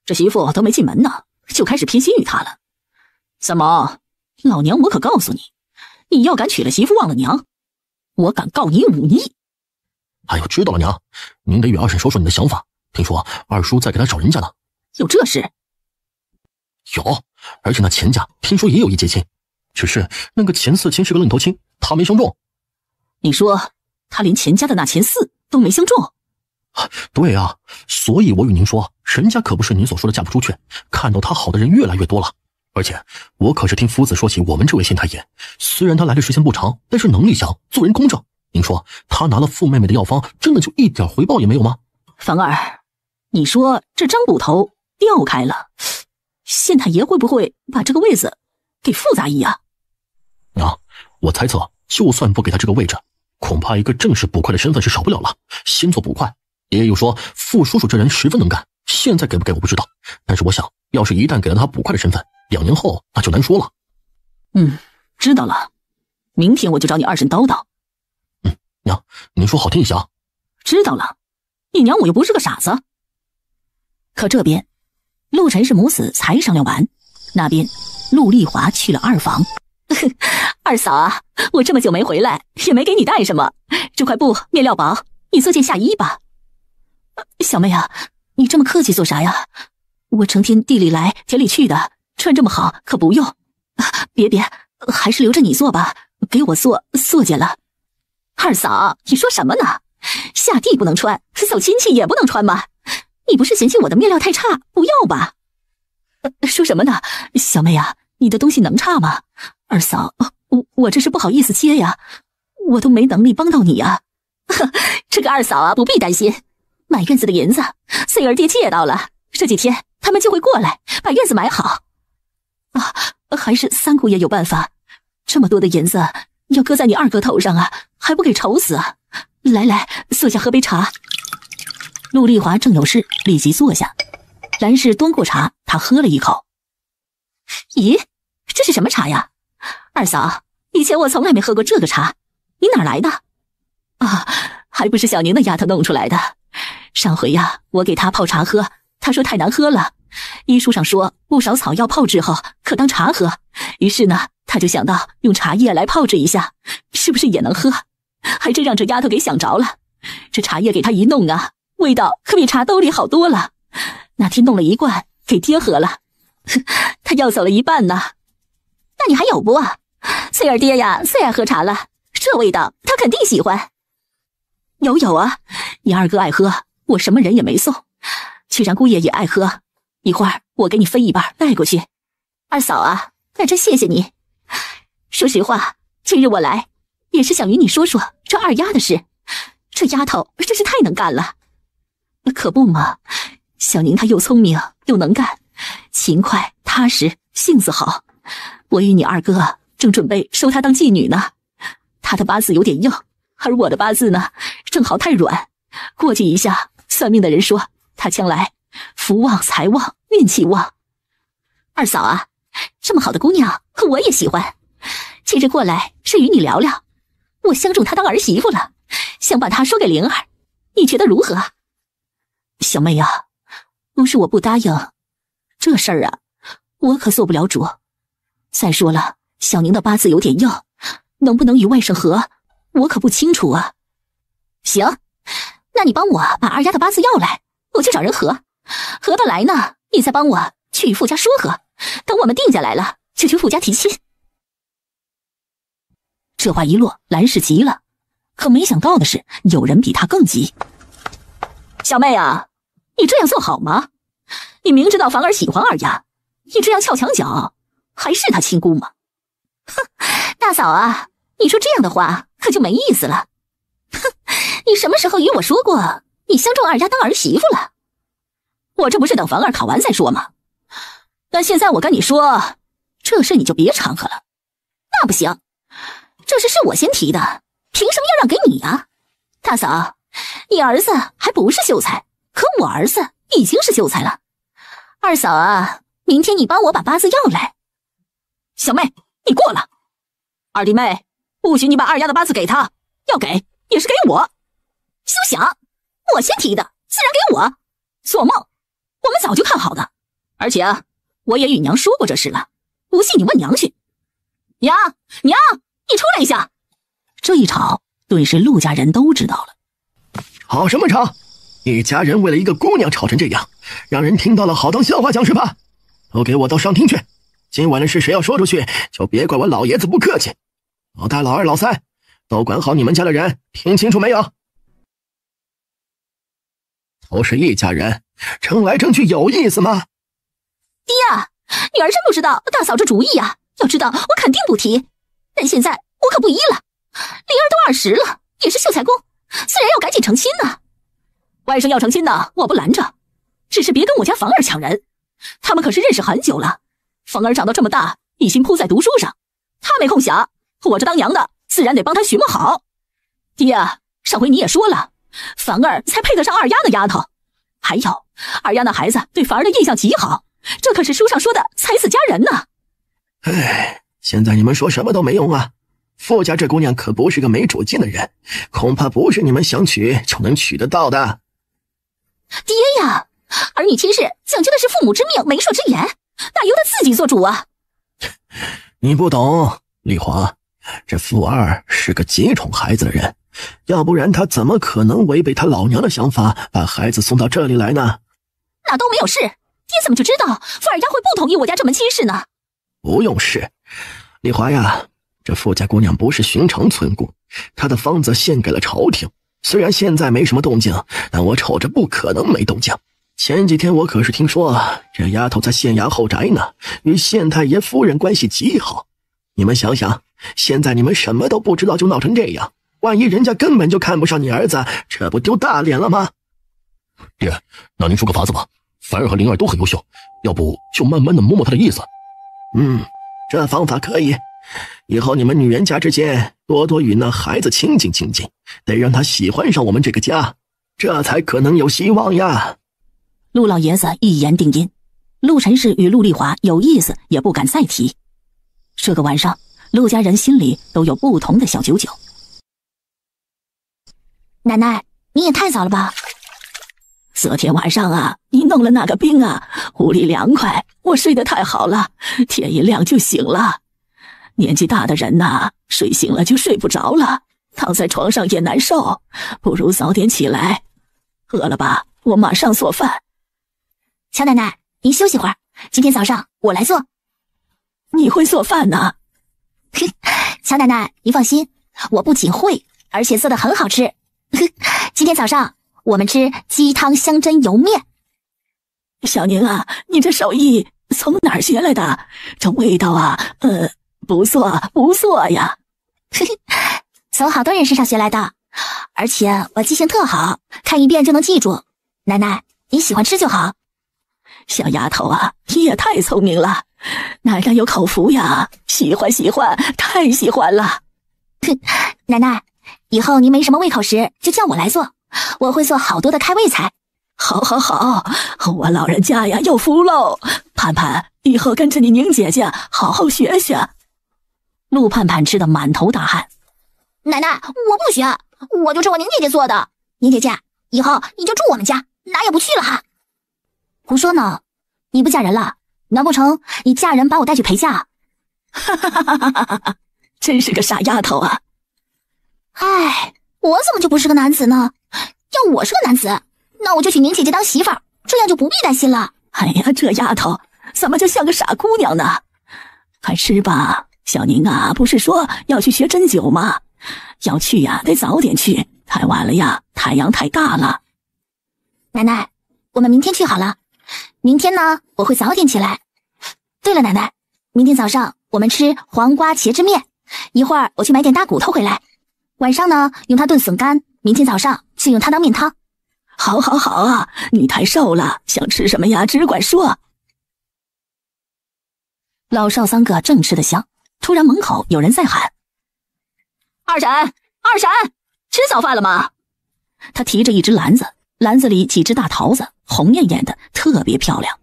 这媳妇都没进门呢，就开始偏心于他了。三毛，老娘我可告诉你，你要敢娶了媳妇忘了娘，我敢告你忤逆。哎呦，知道了娘，您得与二婶说说你的想法。听说二叔在给他找人家呢。有这事？有，而且那钱家听说也有意接亲，只是那个钱四亲是个愣头青，他没相中。你说他连钱家的那钱四都没相中？对啊，所以我与您说，人家可不是您所说的嫁不出去，看到他好的人越来越多了。而且我可是听夫子说起我们这位县太爷，虽然他来的时间不长，但是能力强，做人公正。您说他拿了傅妹妹的药方，真的就一点回报也没有吗？凡儿，你说这张捕头调开了，县太爷会不会把这个位子给傅杂役啊？娘，我猜测就算不给他这个位置，恐怕一个正式捕快的身份是少不了了，先做捕快。爷爷又说傅叔叔这人十分能干，现在给不给我不知道，但是我想要是一旦给了他捕快的身份，2年后那就难说了。知道了，明天我就找你二婶叨叨。娘，您说好听一些啊。知道了，你娘我又不是个傻子。可这边陆晨氏母子才商量完，那边陆丽华去了二房。二嫂啊，我这么久没回来，也没给你带什么，这块布面料薄，你做件夏衣吧。小妹啊，你这么客气做啥呀？我成天地里来田里去的，穿这么好可不用。别，还是留着你做吧，给我做件了。二嫂，你说什么呢？下地不能穿，走亲戚也不能穿吗？你不是嫌弃我的面料太差，不要吧？说什么呢？小妹啊，你的东西能差吗？二嫂，我这是不好意思接呀，我都没能力帮到你啊。这个二嫂啊，不必担心，买院子的银子岁儿爹借到了，这几天他们就会过来把院子买好。还是三姑爷有办法，这么多的银子要搁在你二哥头上啊，还不给愁死啊！来，坐下喝杯茶。陆丽华正有事，立即坐下。兰氏端过茶，她喝了一口。咦，这是什么茶呀？二嫂，以前我从来没喝过这个茶，你哪来的？还不是小宁的丫头弄出来的。上回呀，我给她泡茶喝，她说太难喝了。医书上说不少草药泡制后可当茶喝，于是呢，她就想到用茶叶来泡制一下，是不是也能喝？还真让这丫头给想着了。这茶叶给她一弄啊，味道可比茶兜里好多了。那天弄了1罐给爹喝了，他要走了一半呢。那你还有不？翠儿爹呀最爱喝茶了，这味道他肯定喜欢。有啊，你二哥爱喝，我什么人也没送，去让姑爷也爱喝，一会儿我给你分一半带过去。二嫂啊，那真谢谢你。说实话，今日我来也是想与你说说这二丫的事，这丫头真是太能干了。可不嘛，小宁她又聪明又能干，勤快踏实，性子好。我与你二哥正准备收她当妓女呢。她的八字有点硬，而我的八字呢正好太软，过继一下，算命的人说她将来福旺财旺运气旺。二嫂啊，这么好的姑娘我也喜欢，今日过来是与你聊聊，我相中她当儿媳妇了，想把他说给灵儿，你觉得如何？小妹啊，不是我不答应，这事儿啊，我可做不了主。再说了，小宁的八字有点硬，能不能与外甥合，我可不清楚啊。行，那你帮我把二丫的八字要来，我去找人合得来呢，你再帮我去与傅家说和，等我们定下来了，就去傅家提亲。这话一落，兰氏急了，可没想到的是，有人比他更急。小妹啊，你这样做好吗？你明知道凡儿喜欢二丫，你这样撬墙角，还是他亲姑吗？哼，大嫂啊，你说这样的话可就没意思了。哼，你什么时候与我说过你相中二丫当儿媳妇了？我这不是等凡儿考完再说吗？但现在我跟你说，这事你就别掺和了。那不行，这事是我先提的，凭什么要让给你啊？大嫂，你儿子还不是秀才，可我儿子已经是秀才了。二嫂啊，明天你帮我把八字要来。小妹，你过了。二弟妹，不许你把二丫的八字给他，要给也是给我。休想，我先提的，自然给我。做梦，我们早就看好的，而且我也与娘说过这事了，不信你问娘去。娘，你出来一下。这一吵，顿时陆家人都知道了。吵什么吵？一家人为了一个姑娘吵成这样，让人听到了好当笑话讲是吧？都给我到上厅去！今晚的事谁要说出去，就别怪我老爷子不客气。老大、老二、老三，都管好你们家的人，听清楚没有？都是一家人，争来争去有意思吗？爹啊，女儿真不知道大嫂这主意啊！要知道我肯定不提，但现在我可不依了。灵儿都20了，也是秀才宫，自然要赶紧成亲呢。外甥要成亲呢，我不拦着，只是别跟我家房儿抢人。他们可是认识很久了，房儿长到这么大，一心扑在读书上，他没空想，我这当娘的自然得帮他寻摸好。爹啊，上回你也说了，凡儿才配得上二丫那丫头，还有二丫那孩子对凡儿的印象极好，这可是书上说的才子佳人呢。唉，现在你们说什么都没用啊！傅家这姑娘可不是个没主见的人，恐怕不是你们想娶就能娶得到的。爹呀，儿女亲事讲究的是父母之命、媒妁之言，哪由他自己做主啊？你不懂，丽华，这傅二是个极宠孩子的人，要不然他怎么可能违背他老娘的想法，把孩子送到这里来呢？那都没有事，爹怎么就知道傅二丫会不同意我家这门亲事呢？不用事，丽华呀，这傅家姑娘不是寻常村姑，她的房子献给了朝廷。虽然现在没什么动静，但我瞅着不可能没动静。前几天我可是听说这丫头在县衙后宅呢，与县太爷夫人关系极好。你们想想，现在你们什么都不知道就闹成这样，万一人家根本就看不上你儿子，这不丢大脸了吗？爹，那您说个法子吧，凡儿和灵儿都很优秀，要不就慢慢的摸摸她的意思。这方法可以。以后你们女人家之间多多与那孩子亲近亲近，得让他喜欢上我们这个家，这才可能有希望呀。陆老爷子一言定音，陆晨氏与陆丽华有意思也不敢再提。这个晚上，陆家人心里都有不同的小九九。奶奶，你也太早了吧？昨天晚上啊，你弄了那个冰啊，屋里凉快，我睡得太好了，天一亮就醒了。年纪大的人呐，睡醒了就睡不着了，躺在床上也难受，不如早点起来。饿了吧？我马上做饭。乔奶奶，您休息会儿，今天早上我来做。你会做饭呢？乔奶奶，您放心，我不仅会，而且做得很好吃。今天早上我们吃鸡汤香针油面。小宁啊，你这手艺从哪儿学来的？这味道啊，不错呀。从好多人身上学来的，而且我记性特好，看一遍就能记住。奶奶，你喜欢吃就好。小丫头啊，你也太聪明了，奶奶有口福呀，喜欢，太喜欢了。奶奶，以后您没什么胃口时，就叫我来做，我会做好多的开胃菜。好，我老人家呀有福喽。盼盼，以后跟着你宁姐姐好好学学。陆盼盼吃得满头大汗。奶奶，我不学，我就吃我宁姐姐做的。宁姐姐，以后你就住我们家，哪也不去了哈。胡说呢，你不嫁人了？难不成你嫁人把我带去陪嫁？哈哈哈哈哈哈！真是个傻丫头啊！哎，我怎么就不是个男子呢？要我是个男子，那我就娶宁姐姐当媳妇儿，这样就不必担心了。哎呀，这丫头怎么就像个傻姑娘呢？快吃吧，小宁啊，不是说要去学针灸吗？要去呀，得早点去，太晚了呀，太阳太大了。奶奶，我们明天去好了。明天呢，我会早点起来。对了，奶奶，明天早上我们吃黄瓜茄汁面，一会儿我去买点大骨头回来。晚上呢，用它炖笋干，明天早上就用它当面汤。好好好啊，你太瘦了，想吃什么呀，只管说。老少三个正吃得香，突然门口有人在喊：二婶，二婶，吃早饭了吗？他提着一只篮子，篮子里几只大桃子，红艳艳的，特别漂亮。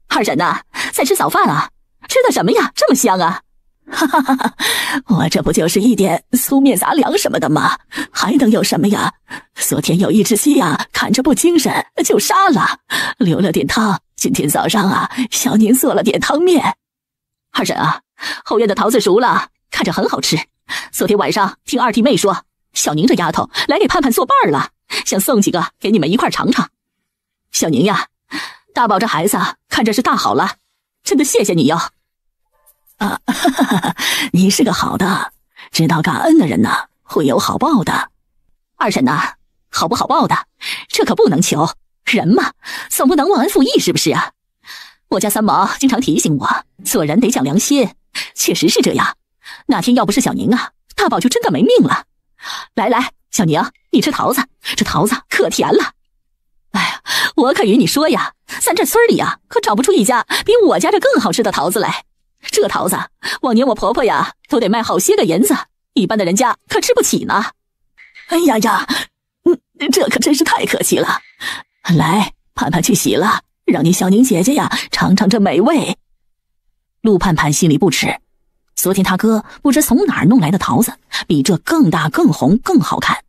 二婶呐，在吃早饭啊？吃的什么呀，这么香啊？哈哈哈哈，我这不就是一点粗面杂粮什么的吗？还能有什么呀？昨天有一只鸡呀，看着不精神，就杀了，留了点汤。今天早上啊，小宁做了点汤面。二婶啊，后院的桃子熟了，看着很好吃。昨天晚上听二弟妹说，小宁这丫头来给盼盼做伴了，想送几个给你们一块尝尝。小宁呀，大宝这孩子看着是大好了，真的谢谢你哟。啊，哈哈哈，你是个好的，知道感恩的人呐，会有好报的。二婶呐，好不好报的，这可不能求，人嘛，总不能忘恩负义，是不是啊？我家三毛经常提醒我，做人得讲良心，确实是这样。那天要不是小宁啊，大宝就真的没命了。来来，小宁，你吃桃子，这桃子可甜了。哎呀，我可与你说呀，咱这村里呀，可找不出一家比我家这更好吃的桃子来。这桃子往年我婆婆呀都得卖好些个银子，一般的人家可吃不起呢。哎呀呀，这可真是太可惜了。来，盼盼去洗了，让你小宁姐姐呀尝尝这美味。陆盼盼心里不耻，昨天他哥不知从哪儿弄来的桃子，比这更大、更红、更好看。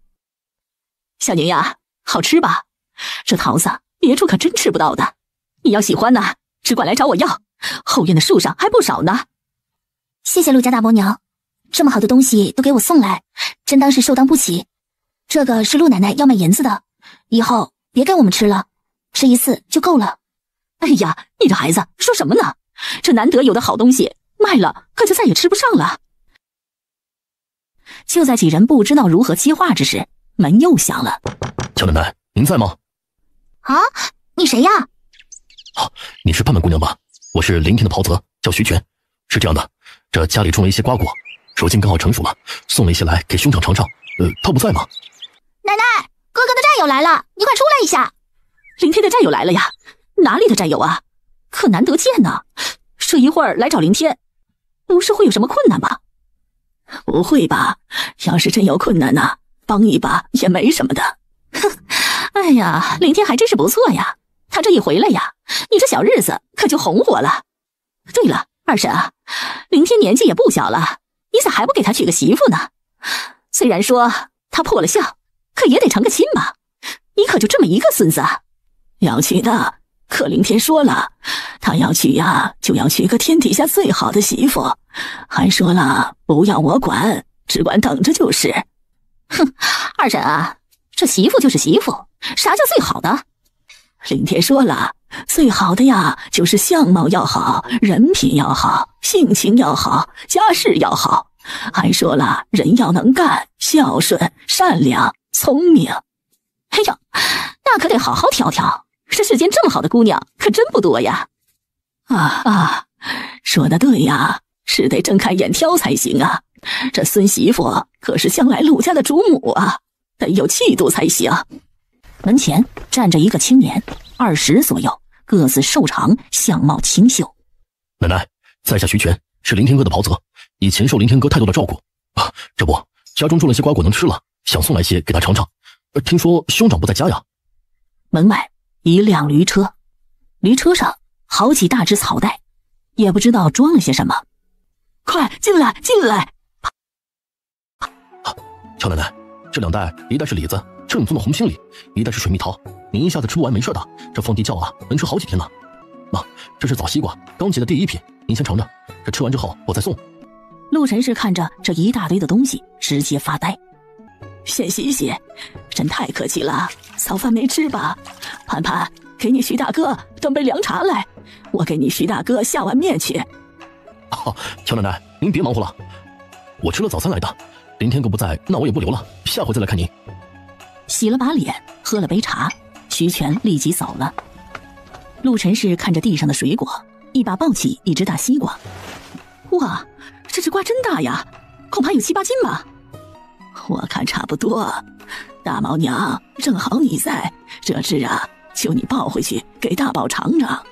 小宁呀，好吃吧？这桃子别处可真吃不到的，你要喜欢呢，只管来找我要，后院的树上还不少呢。谢谢陆家大伯娘，这么好的东西都给我送来，真当是受当不起。这个是陆奶奶要卖银子的，以后别给我们吃了，吃一次就够了。哎呀，你这孩子说什么呢？这难得有的好东西卖了，可就再也吃不上了。就在几人不知道如何接话之时，门又响了。乔奶奶，您在吗？啊，你谁呀？哦，你是盼盼姑娘吧？我是林天的袍泽，叫徐全。是这样的，这家里种了一些瓜果，如今刚好成熟了，送了一些来给兄长尝尝。他不在吗？奶奶，哥哥的战友来了，你快出来一下。林天的战友来了呀？哪里的战友啊？可难得见呢。这一会儿来找林天，不是会有什么困难吧？不会吧？要是真有困难呢，帮一把也没什么的。哼，哎呀，林天还真是不错呀。他这一回来呀，你这小日子可就红火了。对了，二婶啊，林天年纪也不小了，你咋还不给他娶个媳妇呢？虽然说他破了相，可也得成个亲吧？你可就这么一个孙子啊？要娶的，可林天说了，他要娶呀，就要娶个天底下最好的媳妇，还说了不要我管，只管等着就是。哼，二婶啊，这媳妇就是媳妇，啥叫最好的？林天说了，最好的呀，就是相貌要好，人品要好，性情要好，家世要好，还说了人要能干，孝顺，善良，聪明。哎呦，那可得好好挑挑，这世间这么好的姑娘可真不多呀。说得对呀，是得睁开眼挑才行啊。这孙媳妇可是将来陆家的主母啊，得有气度才行。门前站着一个青年，20左右，个子瘦长，相貌清秀。奶奶，在下徐全，是林天哥的袍泽，以前受林天哥太多的照顾啊。这不，家中种了些瓜果能吃了，想送来些给他尝尝。听说兄长不在家呀？门外一辆驴车，驴车上好几大只草袋，也不知道装了些什么。快进来，进来！乔奶奶，这2袋，一袋是李子，正宗的红心李，一袋是水蜜桃。你一下子吃不完没事的，这凤地窖啊，能吃好几天呢。妈，这是枣西瓜，刚结的第1批，您先尝尝，这吃完之后我再送。陆晨氏看着这一大堆的东西，直接发呆。先洗洗，真太客气了。早饭没吃吧？盼盼，给你徐大哥端杯凉茶来，我给你徐大哥下碗面去。哦，乔奶奶，您别忙活了，我吃了早餐来的。林天哥不在，那我也不留了，下回再来看您。洗了把脸，喝了杯茶，徐全立即走了。陆晨氏看着地上的水果，一把抱起一只大西瓜。哇，这只瓜真大呀，恐怕有7、8斤吧。我看差不多。大毛娘，正好你在，这只啊，求你抱回去给大宝尝尝。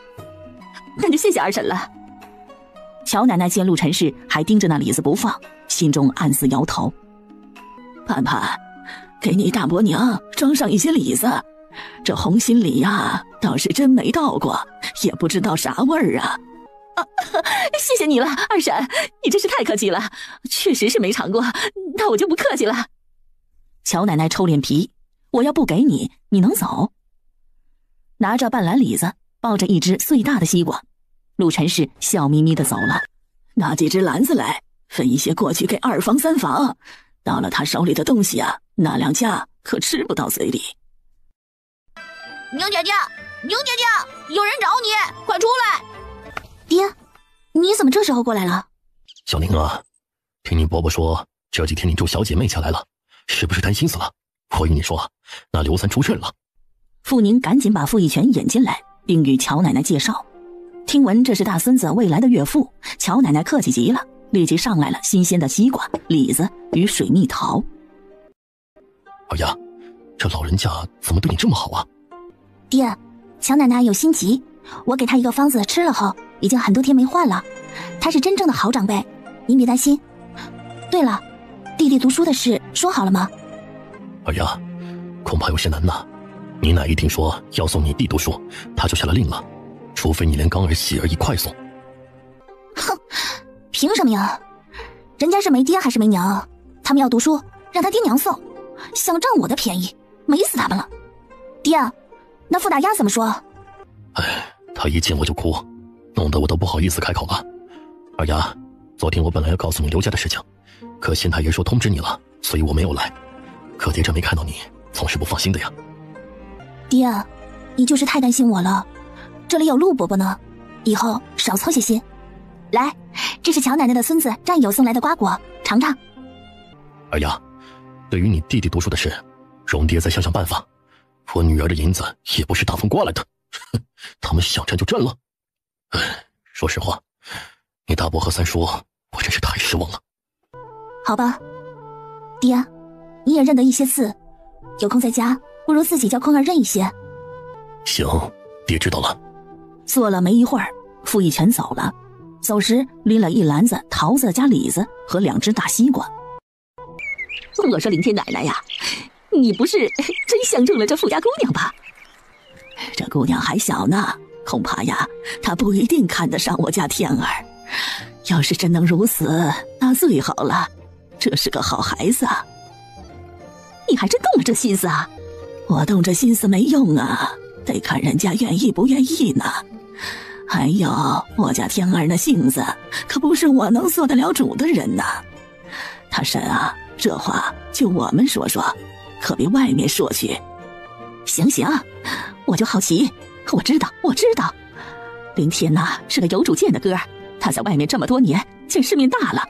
那就谢谢二婶了。乔奶奶见陆晨氏还盯着那李子不放，心中暗自摇头。盼盼，给你大伯娘装上一些李子，这红心李呀，倒是真没到过，也不知道啥味儿啊。谢谢你了，二婶，你真是太客气了，确实是没尝过，那我就不客气了。乔奶奶抽脸皮，我要不给你，你能走？拿着半篮李子，抱着一只最大的西瓜，陆晨氏笑眯眯地走了。拿几只篮子来，分一些过去给2房3房，到了他手里的东西啊，那2家可吃不到嘴里。宁姐姐，宁姐姐，有人找你，快出来！爹，你怎么这时候过来了？小宁啊，听你伯伯说这几天你祝小姐妹家来了，是不是担心死了？我与你说，那刘三出事了。傅宁赶紧把傅义全引进来，并与乔奶奶介绍。听闻这是大孙子未来的岳父，乔奶奶客气极了，立即上来了新鲜的西瓜、李子与水蜜桃。二丫，这老人家怎么对你这么好啊？爹，乔奶奶有心急，我给她一个方子吃了后，已经很多天没换了。她是真正的好长辈，您别担心。对了，弟弟读书的事说好了吗？二丫，恐怕有些难呐。你奶一听说要送你弟读书，他就下了令了，除非你连刚儿、喜儿一块送。哼，凭什么呀？人家是没爹还是没娘？他们要读书，让他爹娘送，想占我的便宜，美死他们了。爹，那傅大丫怎么说？哎，他一见我就哭，弄得我都不好意思开口了。二丫，昨天我本来要告诉你刘家的事情，可县太爷说通知你了，所以我没有来。可爹这没看到你，总是不放心的呀。爹，你就是太担心我了。这里有陆伯伯呢，以后少操些心。来，这是乔奶奶的孙子战友送来的瓜果，尝尝。二丫，对于你弟弟读书的事，容爹再想想办法。我女儿的银子也不是大风刮来的，他们想占就占了。唉，说实话，你大伯和三叔，我真是太失望了。好吧，爹，你也认得一些字，有空在家，不如自己教空儿认一些。行，爹知道了。坐了没一会儿，傅义全走了，走时拎了一篮子桃子加李子和2只大西瓜。我说林天奶奶呀，你不是真相中了这富家姑娘吧？这姑娘还小呢，恐怕呀，她不一定看得上我家天儿。要是真能如此，那最好了，这是个好孩子啊。你还真动了这心思啊？我动这心思没用啊，得看人家愿意不愿意呢。还有我家天儿那性子，可不是我能做得了主的人呐。他婶啊，这话就我们说说，可别外面说去。行行，我就好奇，我知道，林天呐是个有主见的哥儿，他在外面这么多年，见世面大了，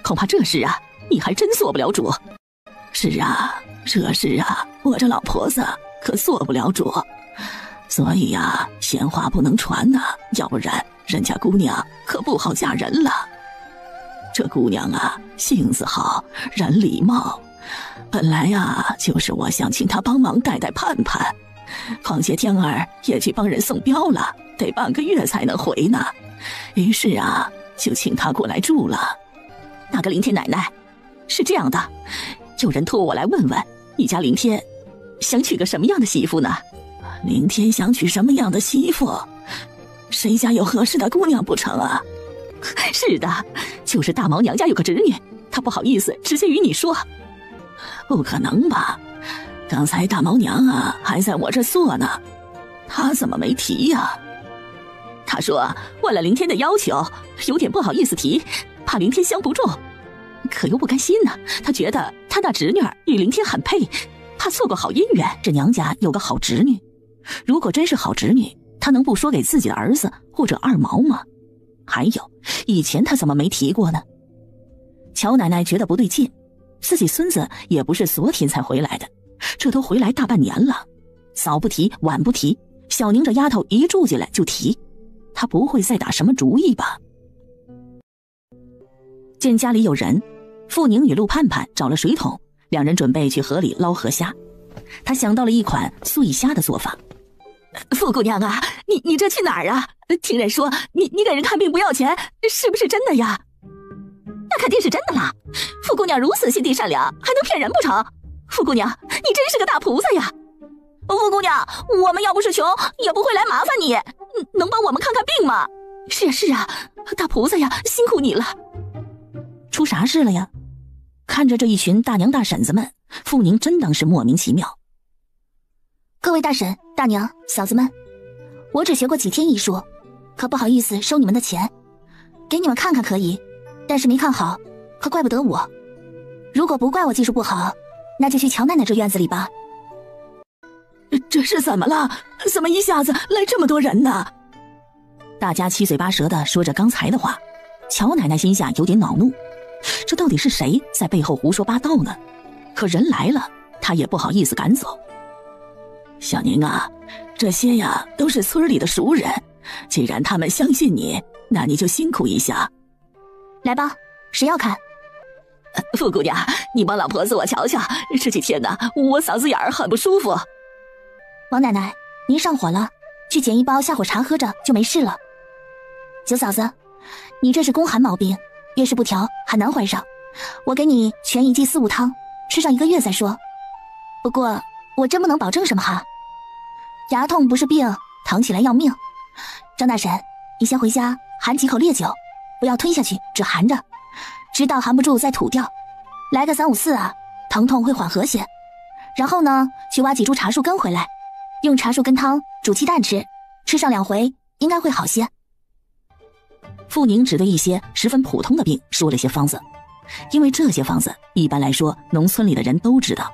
恐怕这事啊，你还真做不了主。是啊，这事啊，我这老婆子可做不了主，所以呀，闲话不能传呐，要不然人家姑娘可不好嫁人了。这姑娘啊，性子好，人礼貌，本来呀，就是我想请她帮忙带带盼盼，况且天儿也去帮人送镖了，得半个月才能回呢。于是啊，就请她过来住了。那个林天奶奶，是这样的，有人托我来问问，你家林天想娶个什么样的媳妇呢？林天想娶什么样的媳妇？谁家有合适的姑娘不成啊？是的，就是大毛娘家有个侄女，她不好意思直接与你说。不可能吧？刚才大毛娘啊还在我这坐呢，她怎么没提呀？她说为了凌天的要求，有点不好意思提，怕凌天相不中，可又不甘心呢。她觉得她那侄女与凌天很配，怕错过好姻缘。这娘家有个好侄女，如果真是好侄女，她能不说给自己的儿子或者二毛吗？还有，以前她怎么没提过呢？乔奶奶觉得不对劲，自己孙子也不是昨天才回来的，这都回来大半年了，早不提晚不提，小宁这丫头一住进来就提，她不会再打什么主意吧？见家里有人，傅宁与陆盼盼找了水桶，两人准备去河里捞河虾。她想到了一款碎虾的做法。傅姑娘啊，你这去哪儿啊？听人说你给人看病不要钱，是不是真的呀？那肯定是真的啦！傅姑娘如此心地善良，还能骗人不成？傅姑娘，你真是个大菩萨呀！傅姑娘，我们要不是穷，也不会来麻烦你，能帮我们看看病吗？是啊是啊，大菩萨呀，辛苦你了。出啥事了呀？看着这一群大娘大婶子们，傅宁真当是莫名其妙。各位大婶、大娘、嫂子们，我只学过几天医术，可不好意思收你们的钱，给你们看看可以，但是没看好，可怪不得我。如果不怪我技术不好，那就去乔奶奶这院子里吧。这是怎么了？怎么一下子来这么多人呢？大家七嘴八舌的说着刚才的话，乔奶奶心下有点恼怒，这到底是谁在背后胡说八道呢？可人来了，她也不好意思赶走。小宁啊，这些呀都是村里的熟人，既然他们相信你，那你就辛苦一下。来吧，谁要看？傅姑娘，你帮老婆子我瞧瞧，这几天呢，我嗓子眼儿很不舒服。王奶奶，您上火了，去捡一包下火茶喝着就没事了。九嫂子，你这是宫寒毛病，月事不调，很难怀上。我给你全一剂四物汤，吃上1个月再说。不过我真不能保证什么哈。牙痛不是病，疼起来要命。张大婶，你先回家含几口烈酒，不要吞下去，只含着，直到含不住再吐掉。来个3、5、4啊，疼痛会缓和些。然后呢，去挖几株茶树根回来，用茶树根汤煮鸡蛋吃，吃上2回应该会好些。傅宁只对一些十分普通的病说了些方子，因为这些方子一般来说农村里的人都知道。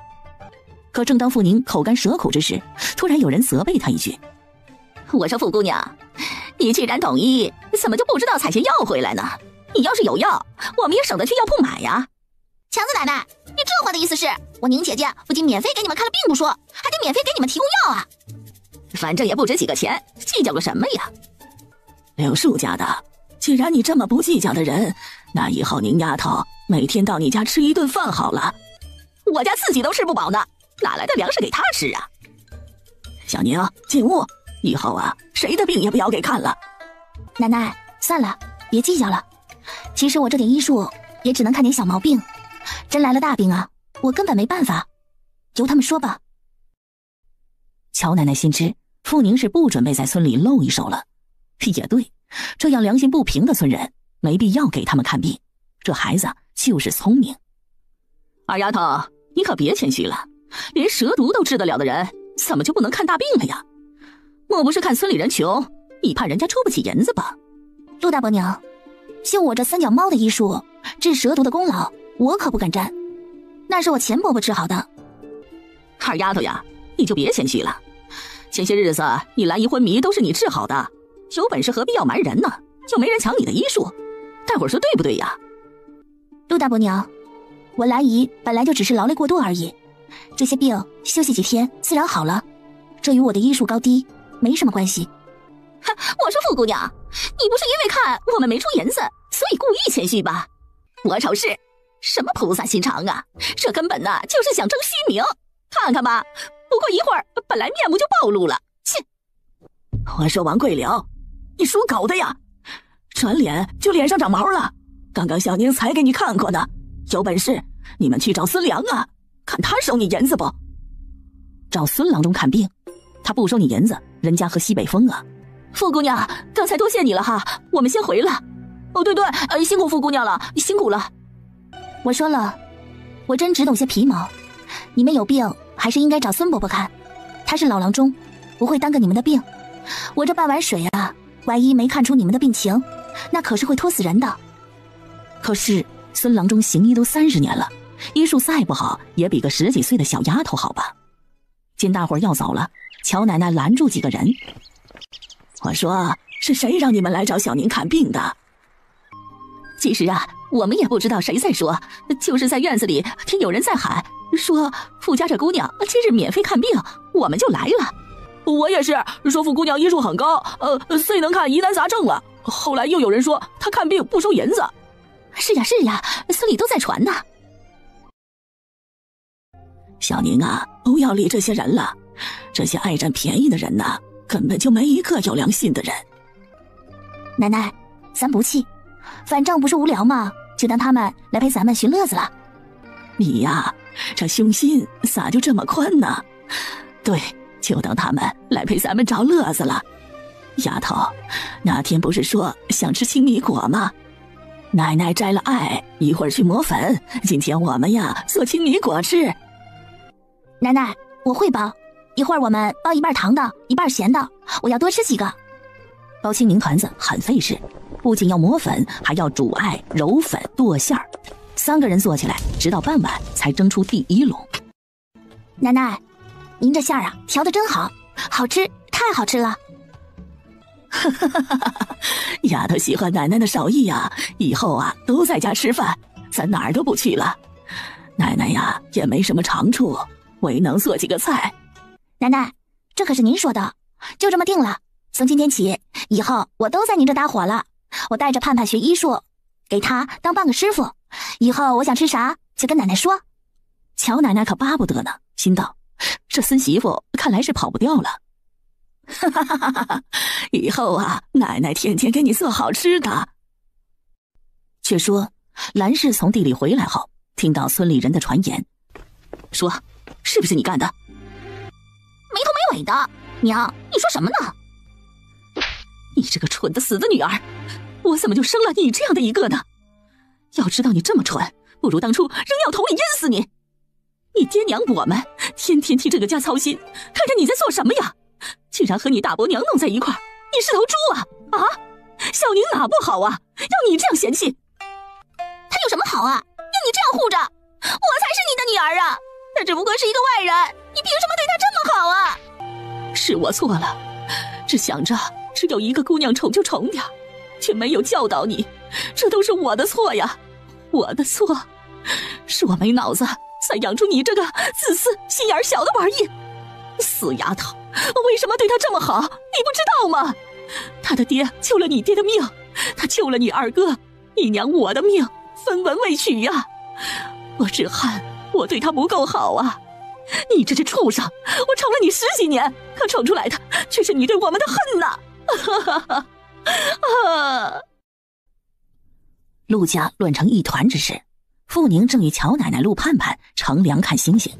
可正当傅宁口干舌口之时，突然有人责备他一句：我说傅姑娘，你既然懂医，怎么就不知道采些药回来呢？你要是有药，我们也省得去药铺买呀。强子奶奶，你这话的意思是我宁姐姐不仅免费给你们看了病不说，还得免费给你们提供药啊？反正也不值几个钱，计较个什么呀？柳树家的，既然你这么不计较的人，那以后宁丫头每天到你家吃一顿饭好了。我家自己都吃不饱呢，哪来的粮食给他吃啊？小宁，进屋，以后啊，谁的病也不要给看了。奶奶，算了，别计较了。其实我这点医术也只能看点小毛病，真来了大病啊，我根本没办法。由他们说吧。乔奶奶心知傅宁是不准备在村里露一手了，也对，这样良心不平的村人没必要给他们看病，这孩子就是聪明。二丫头，你可别谦虚了，连蛇毒都治得了的人，怎么就不能看大病了呀？莫不是看村里人穷，你怕人家出不起银子吧？陆大伯娘，就我这3脚猫的医术，治蛇毒的功劳我可不敢沾，那是我钱伯伯治好的。二丫头呀，你就别谦虚了，前些日子你兰姨昏迷都是你治好的，有本事何必要瞒人呢？又没人抢你的医术，大伙儿说对不对呀？陆大伯娘，我兰姨本来就只是劳累过度而已，这些病休息几天自然好了，这与我的医术高低没什么关系。我说傅姑娘，你不是因为看我们没出银子，所以故意谦虚吧？我瞅是什么菩萨心肠啊，这根本呢就是想争虚名。看看吧，不过一会儿本来面目就暴露了。切！我说王桂柳，你属狗的呀，转脸就脸上长毛了。刚刚小宁才给你看过呢，有本事你们去找孙良啊，看他收你银子不？找孙郎中看病，他不收你银子，人家喝西北风啊。傅姑娘，刚才多谢你了哈，我们先回了。哦，对，辛苦傅姑娘了，辛苦了。我说了，我真只懂些皮毛。你们有病还是应该找孙伯伯看，他是老郎中，不会耽搁你们的病。我这半碗水啊，万一没看出你们的病情，那可是会拖死人的。可是孙郎中行医都30年了，医术再不好也比个10几岁的小丫头好吧。见大伙儿要走了，乔奶奶拦住几个人。我说，是谁让你们来找小宁看病的？其实啊，我们也不知道谁在说，就是在院子里听有人在喊，说傅家这姑娘今日免费看病，我们就来了。我也是，说傅姑娘医术很高，最能看疑难杂症了。后来又有人说她看病不收银子。是呀是呀，村里都在传呢。小宁啊，不要理这些人了，这些爱占便宜的人呐，根本就没一个有良心的人。奶奶，咱不气，反正不是无聊嘛，就当他们来陪咱们寻乐子了。你呀，这胸心咋就这么宽呢？对，就当他们来陪咱们找乐子了。丫头，那天不是说想吃青米果吗？奶奶摘了艾，一会儿去磨粉，今天我们呀做青米果吃。奶奶，我会包，一会儿我们包一半糖的，一半咸的，我要多吃几个。包青明团子很费事，不仅要磨粉，还要煮艾、揉粉、剁馅儿。3个人做起来，直到傍晚才蒸出第1笼。奶奶，您这馅儿啊调得真好，好吃，太好吃了。丫头喜欢奶奶的手艺呀，以后啊都在家吃饭，咱哪儿都不去了。奶奶呀也没什么长处，唯能做几个菜。奶奶，这可是您说的，就这么定了。从今天起，以后我都在您这搭伙了。我带着盼盼学医术，给他当半个师傅。以后我想吃啥就跟奶奶说。乔奶奶可巴不得呢，心道这孙媳妇看来是跑不掉了。以后啊，奶奶天天给你做好吃的。却说兰氏从地里回来后，听到村里人的传言，说是不是你干的？没头没尾的，娘，你说什么呢？你这个蠢的死的女儿，我怎么就生了你这样的一个呢？要知道你这么蠢，不如当初扔药桶里淹死你。你爹娘我们天天替这个家操心，看着你在做什么呀？竟然和你大伯娘弄在一块儿，你是头猪啊！啊，小宁哪不好啊？要你这样嫌弃？他有什么好啊？要你这样护着，我才是你的女儿啊！他只不过是一个外人，你凭什么对他这么好啊？是我错了，只想着只有一个姑娘宠就宠点，却没有教导你，这都是我的错呀！我的错，是我没脑子，才养出你这个自私、心眼小的玩意。死丫头，我为什么对他这么好？你不知道吗？他的爹救了你爹的命，他救了你二哥、你娘我的命，分文未取呀！我只恨我对他不够好啊！你这只畜生，我宠了你10几年，可宠出来的却是你对我们的恨呐！陆家乱成一团之时，傅宁正与乔奶奶陆盼盼乘凉看星星。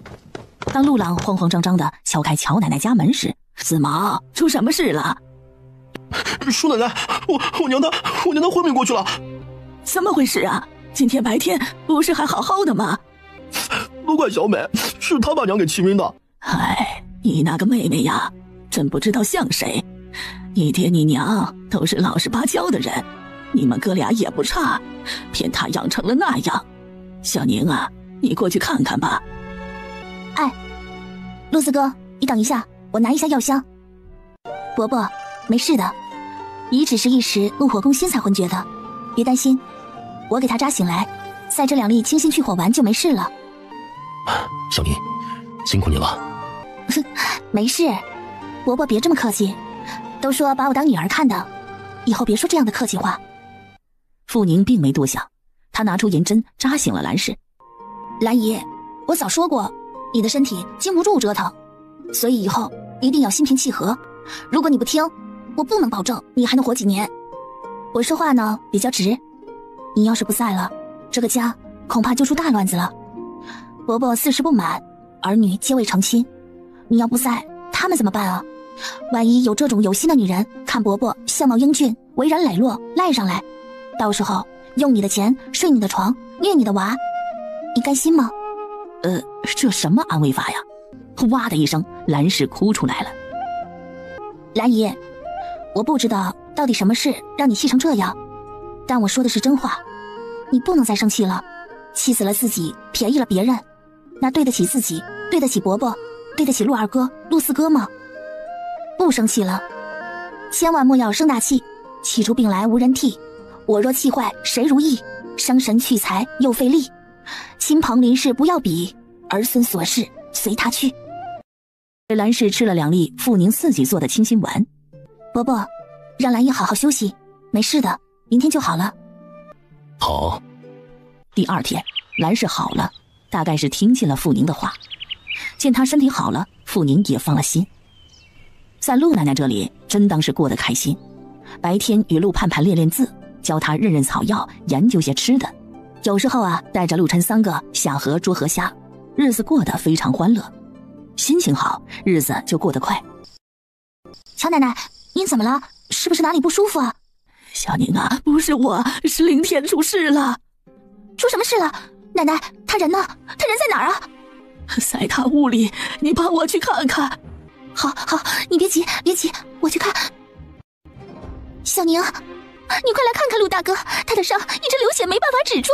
当陆朗慌慌张张地敲开乔奶奶家门时，四毛，出什么事了？叔奶奶，我娘她昏迷过去了。怎么回事啊？今天白天不是还好好的吗？都怪小美，是她把娘给气晕的。哎，你那个妹妹呀，真不知道像谁。你爹你娘都是老实巴交的人，你们哥俩也不差，骗她养成了那样。小宁啊，你过去看看吧。哎，陆四哥，你等一下，我拿一下药箱。伯伯，没事的，姨只是一时怒火攻心才昏厥的，别担心，我给他扎醒来，再这2粒清心去火丸就没事了。小宁，辛苦你了。没事，伯伯别这么客气，都说把我当女儿看的，以后别说这样的客气话。傅宁并没多想，他拿出银针扎醒了兰氏。兰姨，我早说过，你的身体经不住折腾，所以以后一定要心平气和。如果你不听，我不能保证你还能活几年。我说话呢比较直，你要是不在了，这个家恐怕就出大乱子了。伯伯40不满，儿女皆未成亲，你要不在，他们怎么办啊？万一有这种有心的女人看伯伯相貌英俊，为人磊落，赖上来，到时候用你的钱睡你的床，虐你的娃，你甘心吗？这什么安慰法呀？哇的一声，兰氏哭出来了。兰姨，我不知道到底什么事让你气成这样，但我说的是真话，你不能再生气了，气死了自己，便宜了别人，那对得起自己，对得起伯伯，对得起陆二哥、陆四哥吗？不生气了，千万莫要生大气，气出病来无人替，我若气坏谁如意，伤神去财又费力，亲朋邻事不要比，儿孙琐事随他去。兰氏吃了2粒傅宁自己做的清心丸。伯伯，让兰姨好好休息，没事的，明天就好了。好。第2天，兰氏好了，大概是听进了傅宁的话。见他身体好了，傅宁也放了心。在陆奶奶这里，真当是过得开心。白天与陆盼盼练练字，教他认认草药，研究些吃的。有时候啊，带着陆晨3个下河捉河虾，日子过得非常欢乐。心情好，日子就过得快。乔奶奶，您怎么了？是不是哪里不舒服啊？小宁啊，不是我，是凌天出事了。出什么事了？奶奶，他人呢？他人在哪儿啊？在他屋里，你帮我去看看。好，你别急，我去看。小宁，你快来看看陆大哥，他的伤一直流血，没办法止住。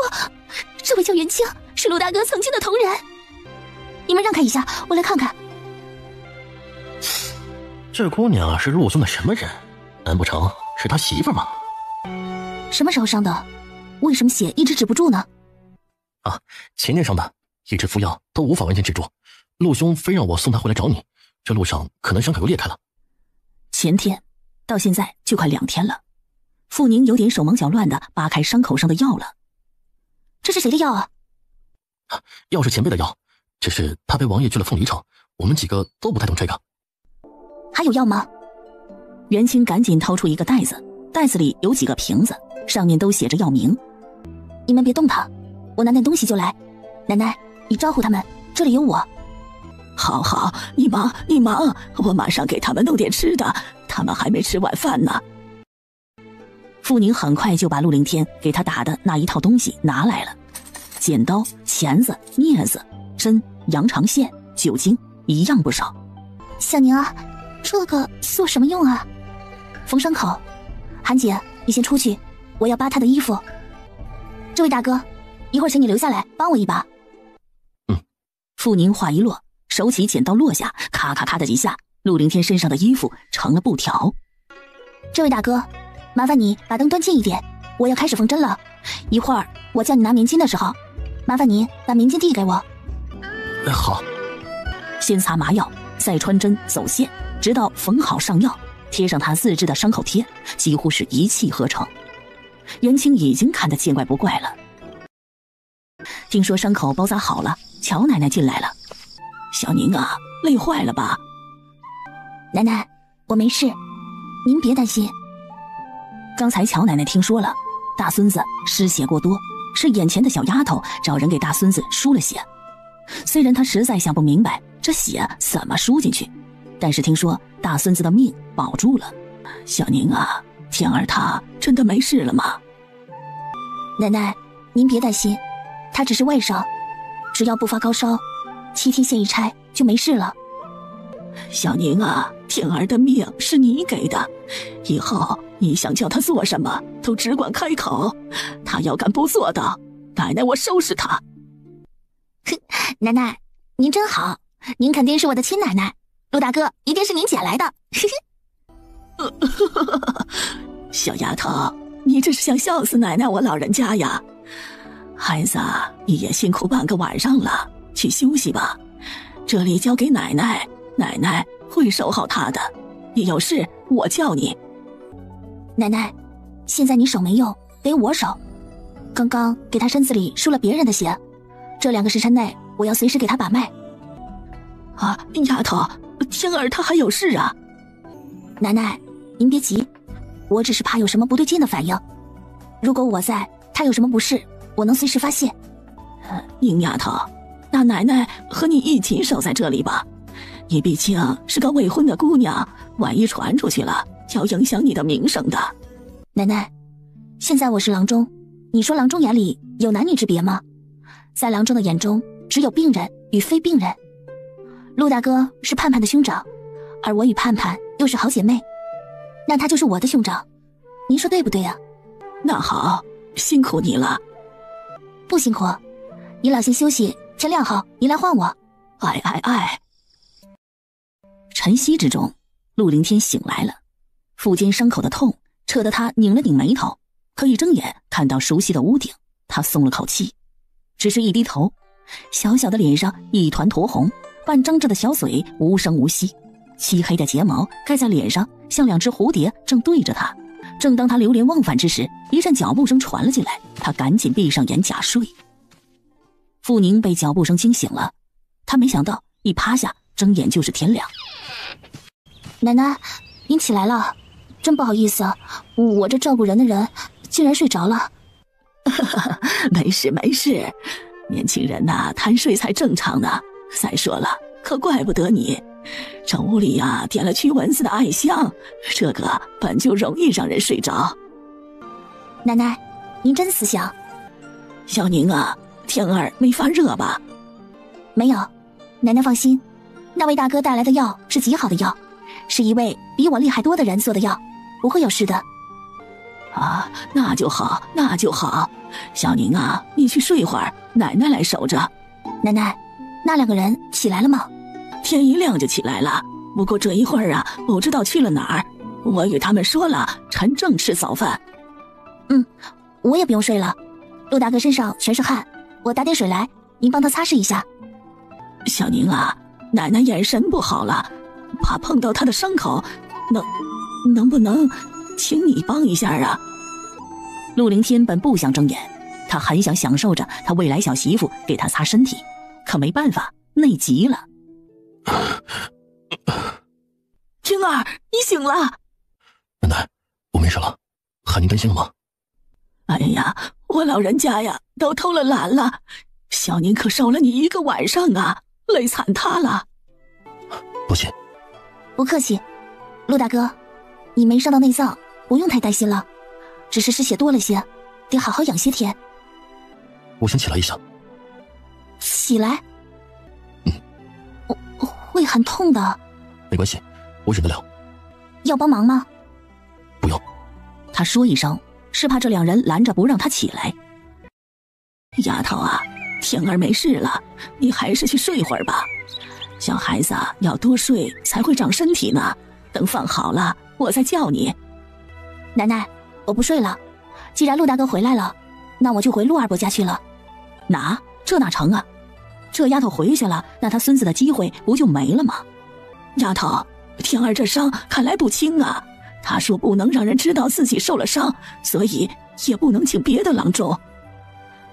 这位叫袁清，是陆大哥曾经的同仁。你们让开一下，我来看看。这姑娘是陆兄的什么人？难不成是他媳妇吗？什么时候伤的？为什么血一直止不住呢？啊，前天伤的，一直服药都无法完全止住。陆兄非让我送他回来找你，这路上可能伤口又裂开了。前天到现在就快2天了，傅宁有点手忙脚乱地扒开伤口上的药了。这是谁的药啊？药是前辈的药，只是他陪王爷去了凤梨城，我们几个都不太懂这个。还有药吗？袁清赶紧掏出一个袋子，袋子里有几个瓶子，上面都写着药名。你们别动他，我拿点东西就来。奶奶，你招呼他们，这里有我。好，你忙，我马上给他们弄点吃的，他们还没吃晚饭呢。傅宁很快就把陆凌天给他打的那一套东西拿来了，剪刀、钳子、镊子、针、羊肠线、酒精，一样不少。小宁啊，这个做什么用啊？缝伤口。韩姐，你先出去，我要扒他的衣服。这位大哥，一会儿请你留下来帮我一把。傅宁话一落，手起剪刀落下，咔咔咔的几下，陆凌天身上的衣服成了布条。这位大哥，麻烦你把灯端近一点，我要开始缝针了。一会儿我叫你拿棉巾的时候，麻烦你把棉巾递给我。好。先擦麻药，再穿针走线，直到缝好上药，贴上他自制的伤口贴，几乎是一气呵成。袁清已经看得见怪不怪了。听说伤口包扎好了，乔奶奶进来了。小宁啊，累坏了吧？奶奶，我没事，您别担心。刚才乔奶奶听说了，大孙子失血过多，是眼前的小丫头找人给大孙子输了血。虽然她实在想不明白这血怎么输进去，但是听说大孙子的命保住了。小宁啊，天儿他真的没事了吗？奶奶，您别担心，他只是外伤，只要不发高烧，7天线一拆就没事了。小宁啊，天儿的命是你给的，以后你想叫他做什么都只管开口，他要敢不做的，奶奶我收拾他。奶奶，您真好，您肯定是我的亲奶奶，陆大哥一定是您捡来的。小丫头，你这是想笑死奶奶我老人家呀？孩子，你也辛苦半个晚上了，去休息吧，这里交给奶奶，奶奶会守好她的，你有事我叫你。奶奶，现在你手没用，得我手。刚刚给他身子里输了别人的血，这2个时辰内我要随时给他把脉。啊，丫头，天儿他还有事啊。奶奶，您别急，我只是怕有什么不对劲的反应。如果我在，他有什么不适，我能随时发现。宁丫头，那奶奶和你一起守在这里吧，你毕竟是个未婚的姑娘，万一传出去了，要影响你的名声的。奶奶，现在我是郎中，你说郎中眼里有男女之别吗？在郎中的眼中，只有病人与非病人。陆大哥是盼盼的兄长，而我与盼盼又是好姐妹，那他就是我的兄长，您说对不对呀？那好，辛苦你了。不辛苦，你老先休息，天亮后您来唤我。哎。晨曦之中，陆凌天醒来了，腹间伤口的痛扯得他拧了拧眉头，可一睁眼看到熟悉的屋顶，他松了口气，只是一低头，小小的脸上一团酡红，半张着的小嘴无声无息，漆黑的睫毛盖在脸上，像两只蝴蝶正对着他。正当他流连忘返之时，一阵脚步声传了进来，他赶紧闭上眼假睡。傅宁被脚步声惊醒了，他没想到一趴下睁眼就是天亮。奶奶，您起来了，真不好意思，我这照顾人的人竟然睡着了。没事，年轻人呐，贪睡才正常呢。再说了，可怪不得你，这屋里呀点了驱蚊子的艾香，这个本就容易让人睡着。奶奶，您真思想。小宁啊，天儿没发热吧？没有，奶奶放心，那位大哥带来的药是极好的药，是一位比我厉害多的人做的药，不会有事的。啊，那就好。小宁啊，你去睡会儿，奶奶来守着。奶奶，那两个人起来了吗？天一亮就起来了，不过这一会儿啊，不知道去了哪儿。我与他们说了，趁正吃早饭。我也不用睡了，陆大哥身上全是汗，我打点水来，您帮他擦拭一下。小宁啊，奶奶眼神不好了，怕碰到他的伤口，能不能请你帮一下啊？陆凌天本不想睁眼，他很想享受着他未来小媳妇给他擦身体，可没办法，累极了。青儿，你醒了。奶奶，我没事了，喊您担心了吗？哎呀，我老人家呀都偷了懒了，小宁可守了你一个晚上啊，累惨他了。多谢。不客气，陆大哥，你没伤到内脏，不用太担心了，只是失血多了些，得好好养些天。我先起来一下。起来？我会很痛的。没关系，我忍得了。要帮忙吗？不用。他说一声，是怕这两人拦着不让他起来。丫头啊，天儿没事了，你还是去睡会儿吧。小孩子要多睡才会长身体呢，等饭好了我再叫你。奶奶，我不睡了，既然陆大哥回来了，那我就回陆二伯家去了。这哪成啊？这丫头回去了，那他孙子的机会不就没了吗？丫头，天儿这伤看来不轻啊，他说不能让人知道自己受了伤，所以也不能请别的郎中。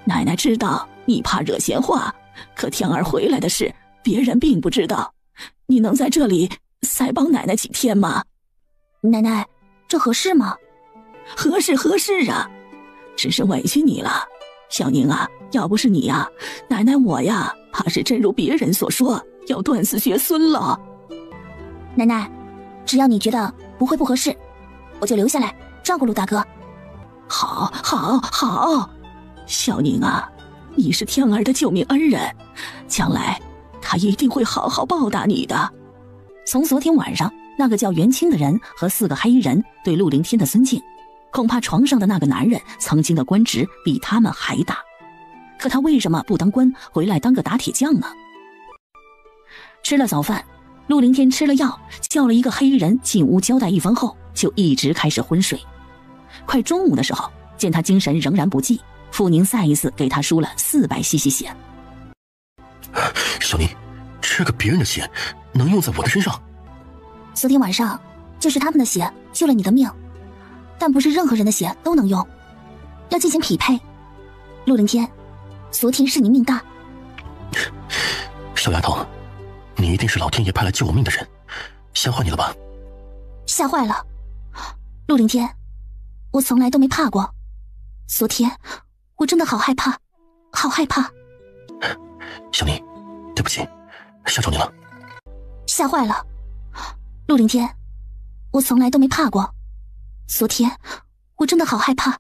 奶奶知道你怕惹闲话，可天儿回来的事别人并不知道，你能在这里再帮奶奶几天吗？奶奶，这合适吗？合适啊，只是委屈你了。小宁啊，要不是你呀，奶奶我呀，怕是真如别人所说，要断子绝孙了。奶奶，只要你觉得不会不合适，我就留下来照顾陆大哥。好，小宁啊，你是天儿的救命恩人，将来他一定会好好报答你的。从昨天晚上那个叫袁清的人和4个黑衣人对陆凌天的尊敬，恐怕床上的那个男人曾经的官职比他们还大，可他为什么不当官，回来当个打铁匠呢？吃了早饭，陆凌天吃了药，叫了一个黑衣人进屋交代一番后，就一直开始昏睡。快中午的时候，见他精神仍然不济，傅宁再一次给他输了400cc血。小宁，这个别人的血能用在我的身上？昨天晚上就是他们的血救了你的命，但不是任何人的血都能用，要进行匹配。陆凌天，昨天是你命大。小丫头，你一定是老天爷派来救我命的人，吓坏你了吧？吓坏了。陆凌天，我从来都没怕过，昨天我真的好害怕，好害怕。小宁，对不起，吓着你了。吓坏了。陆凌天，我从来都没怕过，昨天我真的好害怕，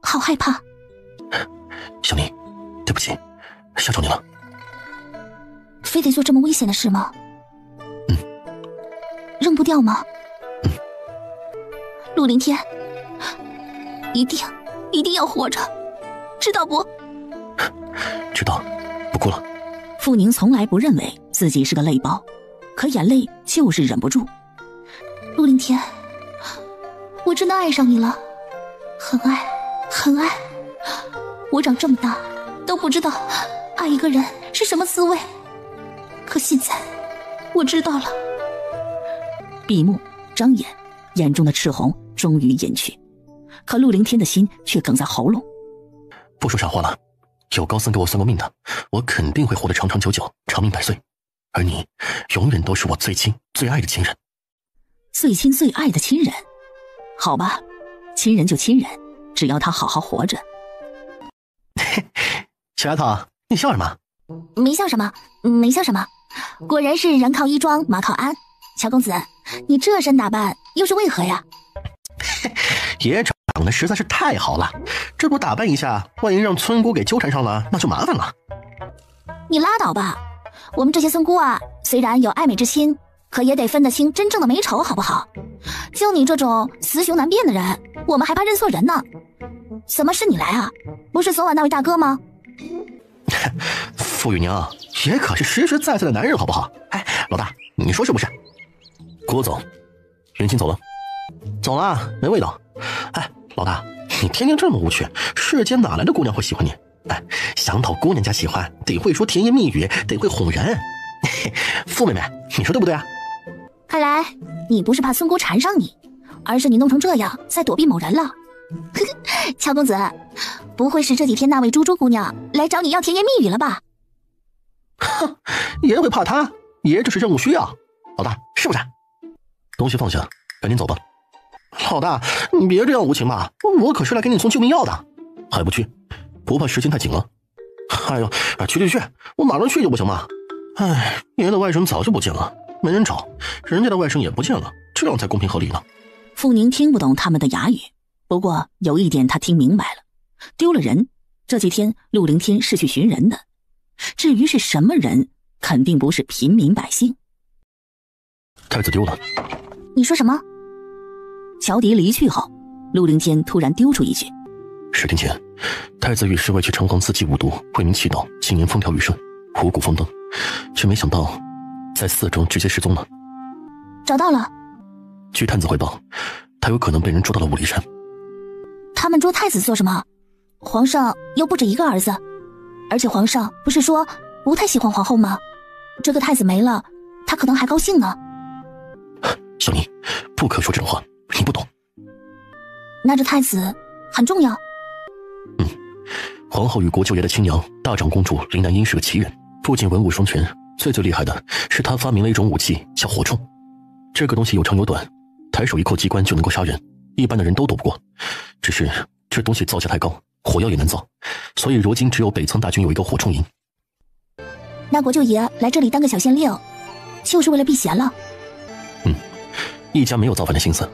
好害怕。小宁，对不起，吓着你了。非得做这么危险的事吗？扔不掉吗？陆凌天，一定要活着，知道不？知道，不哭了。傅宁从来不认为自己是个泪包，可眼泪就是忍不住。陆凌天，我真的爱上你了，很爱，很爱。我长这么大都不知道爱一个人是什么滋味，可现在我知道了。闭目张眼，眼中的赤红终于隐去，可陆凌天的心却哽在喉咙。不说傻话了，有高僧给我算过命的，我肯定会活得长长久久，长命百岁。而你永远都是我最亲最爱的亲人。最亲最爱的亲人，好吧，亲人就亲人，只要他好好活着。小丫头，你笑什么？没笑什么，没笑什么。果然是人靠衣装，马靠鞍。乔公子，你这身打扮又是为何呀？爷长得实在是太好了，这不打扮一下，万一让村姑给纠缠上了，那就麻烦了。你拉倒吧，我们这些村姑啊，虽然有爱美之心，可也得分得清真正的美丑，好不好？就你这种雌雄难辨的人，我们还怕认错人呢。怎么是你来啊？不是昨晚那位大哥吗？傅玉娘，爷可是实实在在的男人，好不好？哎，老大，你说是不是？郭总，云清走了。走了，没味道。哎，老大，你天天这么无趣，世间哪来的姑娘会喜欢你？哎，想讨姑娘家喜欢，得会说甜言蜜语，得会哄人。傅妹妹，你说对不对啊？看来你不是怕村姑缠上你，而是你弄成这样在躲避某人了。乔公子，不会是这几天那位猪猪姑娘来找你要甜言蜜语了吧？哼，爷会怕她？爷这是任务需要。老大，是不是？东西放下，赶紧走吧。老大，你别这样无情嘛，我可是来给你送救命药的。还不去？不怕时间太紧了？哎呦，去，我马上去就不行吗？哎，爷的外甥早就不见了，没人找，人家的外甥也不见了，这样才公平合理呢。傅宁听不懂他们的哑语，不过有一点他听明白了，丢了人，这几天陆凌天是去寻人的，至于是什么人，肯定不是平民百姓。太子丢了。你说什么？乔迪离去后，陆凌天突然丢出一句10天前，太子与侍卫去城隍寺祭五毒，为民祈祷，今年风调雨顺，五谷丰登，却没想到在寺中直接失踪了。找到了。据探子汇报，他有可能被人捉到了武陵山。他们捉太子做什么？皇上又不止一个儿子，而且皇上不是说不太喜欢皇后吗？这个太子没了，他可能还高兴呢。小妮，不可说这种话，你不懂。那这太子很重要。皇后与国舅爷的亲娘大长公主林南英是个奇人，不仅文武双全，最厉害的是她发明了一种武器，叫火铳。这个东西有长有短，抬手一扣机关就能够杀人，一般的人都躲不过。只是这东西造价太高，火药也难造，所以如今只有北仓大军有一个火铳营。那国舅爷来这里当个小县令，就是为了避嫌了。一家没有造反的心思，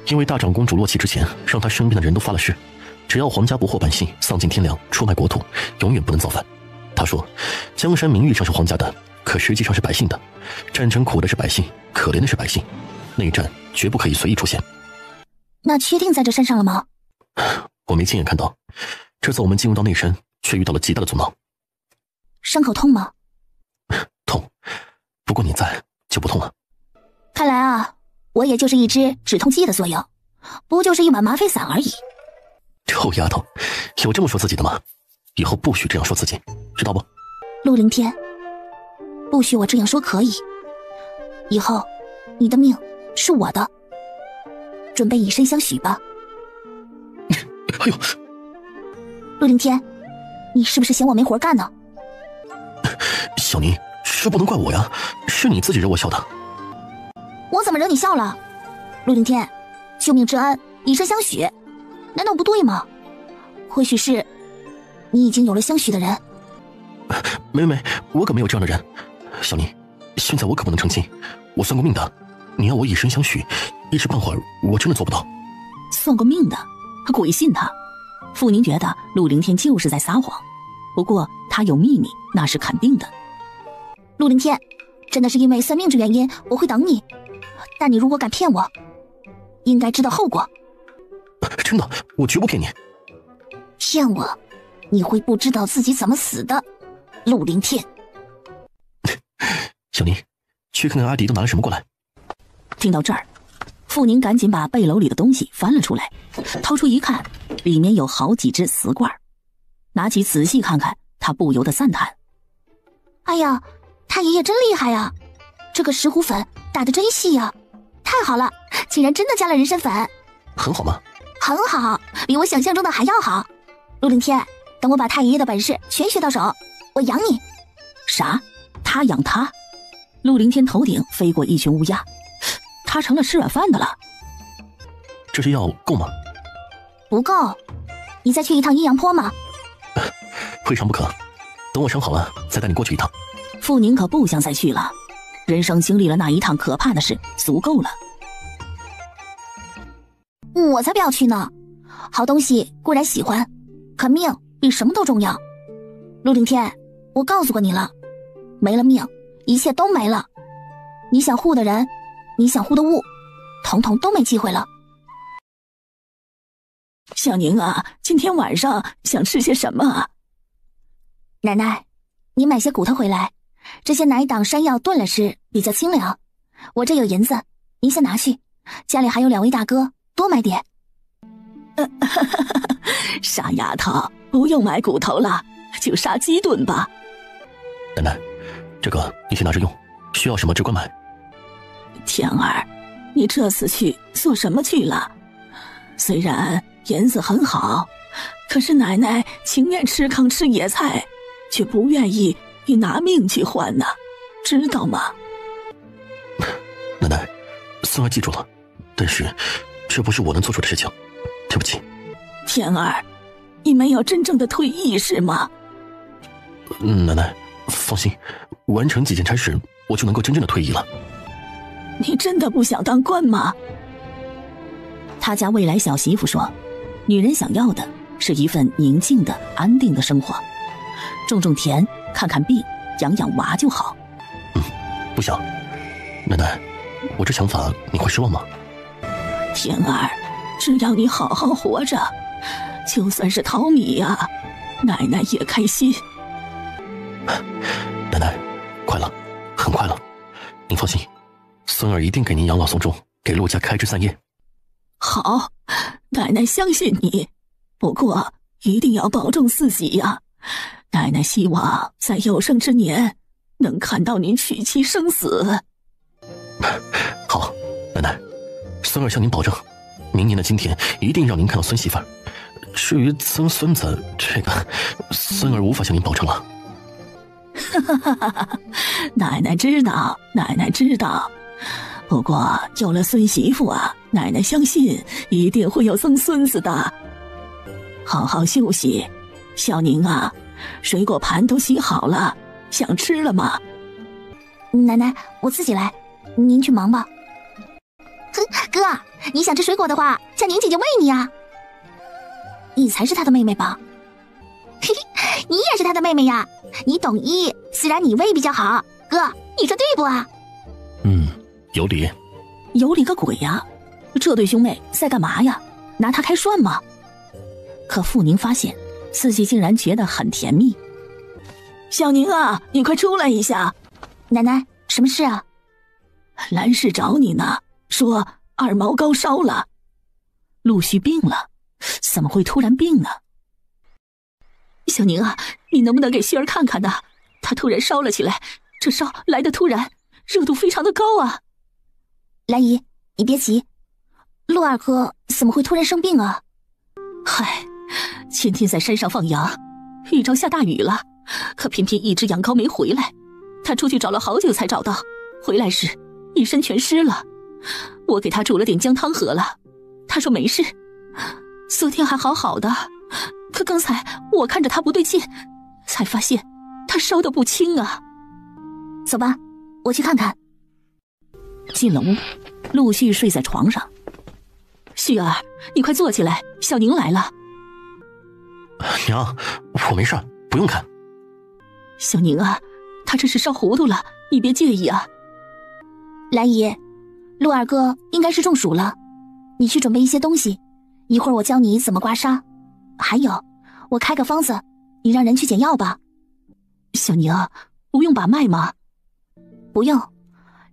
因为大长公主落气之前，让他身边的人都发了誓，只要皇家不获百姓，丧尽天良，出卖国土，永远不能造反。他说，江山名誉上是皇家的，可实际上是百姓的。战争苦的是百姓，可怜的是百姓，内战绝不可以随意出现。那确定在这山上了吗？我没亲眼看到，这次我们进入到内山，却遇到了极大的阻挠。伤口痛吗？痛，不过你在就不痛了。看来啊，我也就是一支止痛剂的作用，不就是一碗麻沸散而已。臭丫头，有这么说自己的吗？以后不许这样说自己，知道不？陆凌天，不许我这样说可以。以后你的命是我的，准备以身相许吧。哎呦，陆凌天，你是不是嫌我没活干呢？小妮，这不能怪我呀，是你自己惹我笑的。我怎么惹你笑了？陆凌天，救命之恩，以身相许，难道不对吗？或许是你已经有了相许的人。没，我可没有这样的人。小妮，现在我可不能成亲，我算过命的，你要我以身相许，一时半会儿我真的做不到。算过命的，鬼信他。傅宁觉得陆凌天就是在撒谎，不过他有秘密那是肯定的。陆凌天，真的是因为算命之原因，我会等你。但你如果敢骗我，应该知道后果。真的，我绝不骗你。骗我，你会不知道自己怎么死的，陆凌天。小宁，去看看阿迪都拿了什么过来。听到这儿，傅宁赶紧把背篓里的东西翻了出来，掏出一看，里面有好几只瓷罐。拿起仔细看看，他不由得赞叹：哎呀，他爷爷真厉害呀，这个石斛粉打得真细呀，太好了，竟然真的加了人参粉。很好吗？很好，比我想象中的还要好。陆凌天，等我把太爷爷的本事全学到手，我养你。啥？他养他？陆凌天头顶飞过一群乌鸦，他成了吃软饭的了。这些药够吗？不够，你再去一趟阴阳坡吗？非尝不可，等我伤好了再带你过去一趟。傅宁可不想再去了，人生经历了那一趟可怕的事足够了。我才不要去呢，好东西固然喜欢，可命比什么都重要。陆凌天，我告诉过你了，没了命，一切都没了。你想护的人，你想护的物，统统都没机会了。小宁啊，今天晚上想吃些什么啊？奶奶，你买些骨头回来，这些奶党山药炖了吃，比较清凉。我这有银子，您先拿去，家里还有2位大哥，多买点。傻丫头，不用买骨头了，就杀鸡炖吧。奶奶，这个你先拿着用，需要什么只管买。天儿，你这次去做什么去了？虽然银子很好，可是奶奶情愿吃糠吃野菜，却不愿意你拿命去换呢，知道吗？奶奶，孙儿记住了，但是这不是我能做出的事情，对不起。天儿，你没有真正的退役是吗？奶奶，放心，完成几件差事，我就能够真正的退役了。你真的不想当官吗？他家未来小媳妇说，女人想要的是一份宁静的安定的生活，种种田，看看病，养养娃就好。不想。奶奶，我这想法你会失望吗？天儿，只要你好好活着，就算是淘米呀，奶奶也开心。奶奶，快了，很快了，您放心，孙儿一定给您养老送终，给陆家开枝散叶。好，奶奶相信你，不过一定要保重自己呀。奶奶希望在有生之年能看到您娶妻生死。好，奶奶，孙儿向您保证，明年的今天一定让您看到孙媳妇儿。至于曾孙子，这个孙儿无法向您保证了。奶奶知道，奶奶知道。不过有了孙媳妇啊，奶奶相信一定会有曾孙子的。好好休息，小宁啊，水果盘都洗好了，想吃了吗？奶奶，我自己来，您去忙吧。哥，你想吃水果的话，叫宁姐姐喂你啊。你才是她的妹妹吧？嘿嘿，你也是她的妹妹呀，你懂医，自然你喂比较好。哥，你说对不啊？有理。有理个鬼呀！这对兄妹在干嘛呀？拿他开涮吗？可傅宁发现自己竟然觉得很甜蜜。小宁啊，你快出来一下。奶奶，什么事啊？兰氏找你呢，说二毛高烧了。陆续病了，怎么会突然病呢？小宁啊，你能不能给希儿看看呢？她突然烧了起来，这烧来得突然，热度非常的高啊。兰姨，你别急，陆二哥怎么会突然生病啊？嗨，前天在山上放羊，遇着下大雨了，可偏偏一只羊羔没回来，他出去找了好久才找到，回来时一身全湿了。我给他煮了点姜汤喝了，他说没事，昨天还好好的，可刚才我看着他不对劲，才发现他烧得不轻啊。走吧，我去看看。进了屋，陆续睡在床上。旭儿，你快坐起来，小宁来了。娘，我没事，不用看。小宁啊，他只是烧糊涂了，你别介意啊。兰姨，陆二哥应该是中暑了，你去准备一些东西，一会儿我教你怎么刮痧。还有，我开个方子，你让人去捡药吧。小宁，不用把脉吗？不用，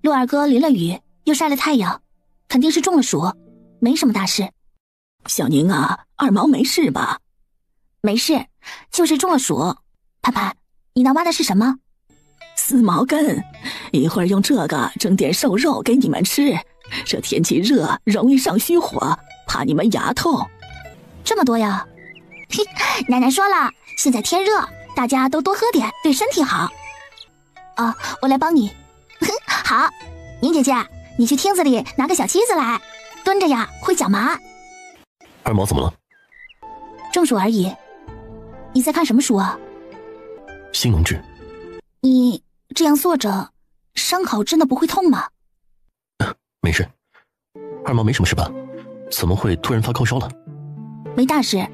陆二哥淋了雨又晒了太阳，肯定是中了暑，没什么大事。小宁啊，二毛没事吧？没事，就是中了暑。盼盼，你那挖的是什么？丝毛根，一会儿用这个蒸点瘦肉给你们吃。这天气热，容易上虚火，怕你们牙痛。这么多呀？嘿，奶奶说了，现在天热，大家都多喝点，对身体好。啊，我来帮你。好，宁姐姐，你去厅子里拿个小梯子来，蹲着呀会脚麻。二毛怎么了？中暑而已。你在看什么书啊？新农志。你这样坐着，伤口真的不会痛吗？没事。二毛没什么事吧？怎么会突然发高烧了？没大事，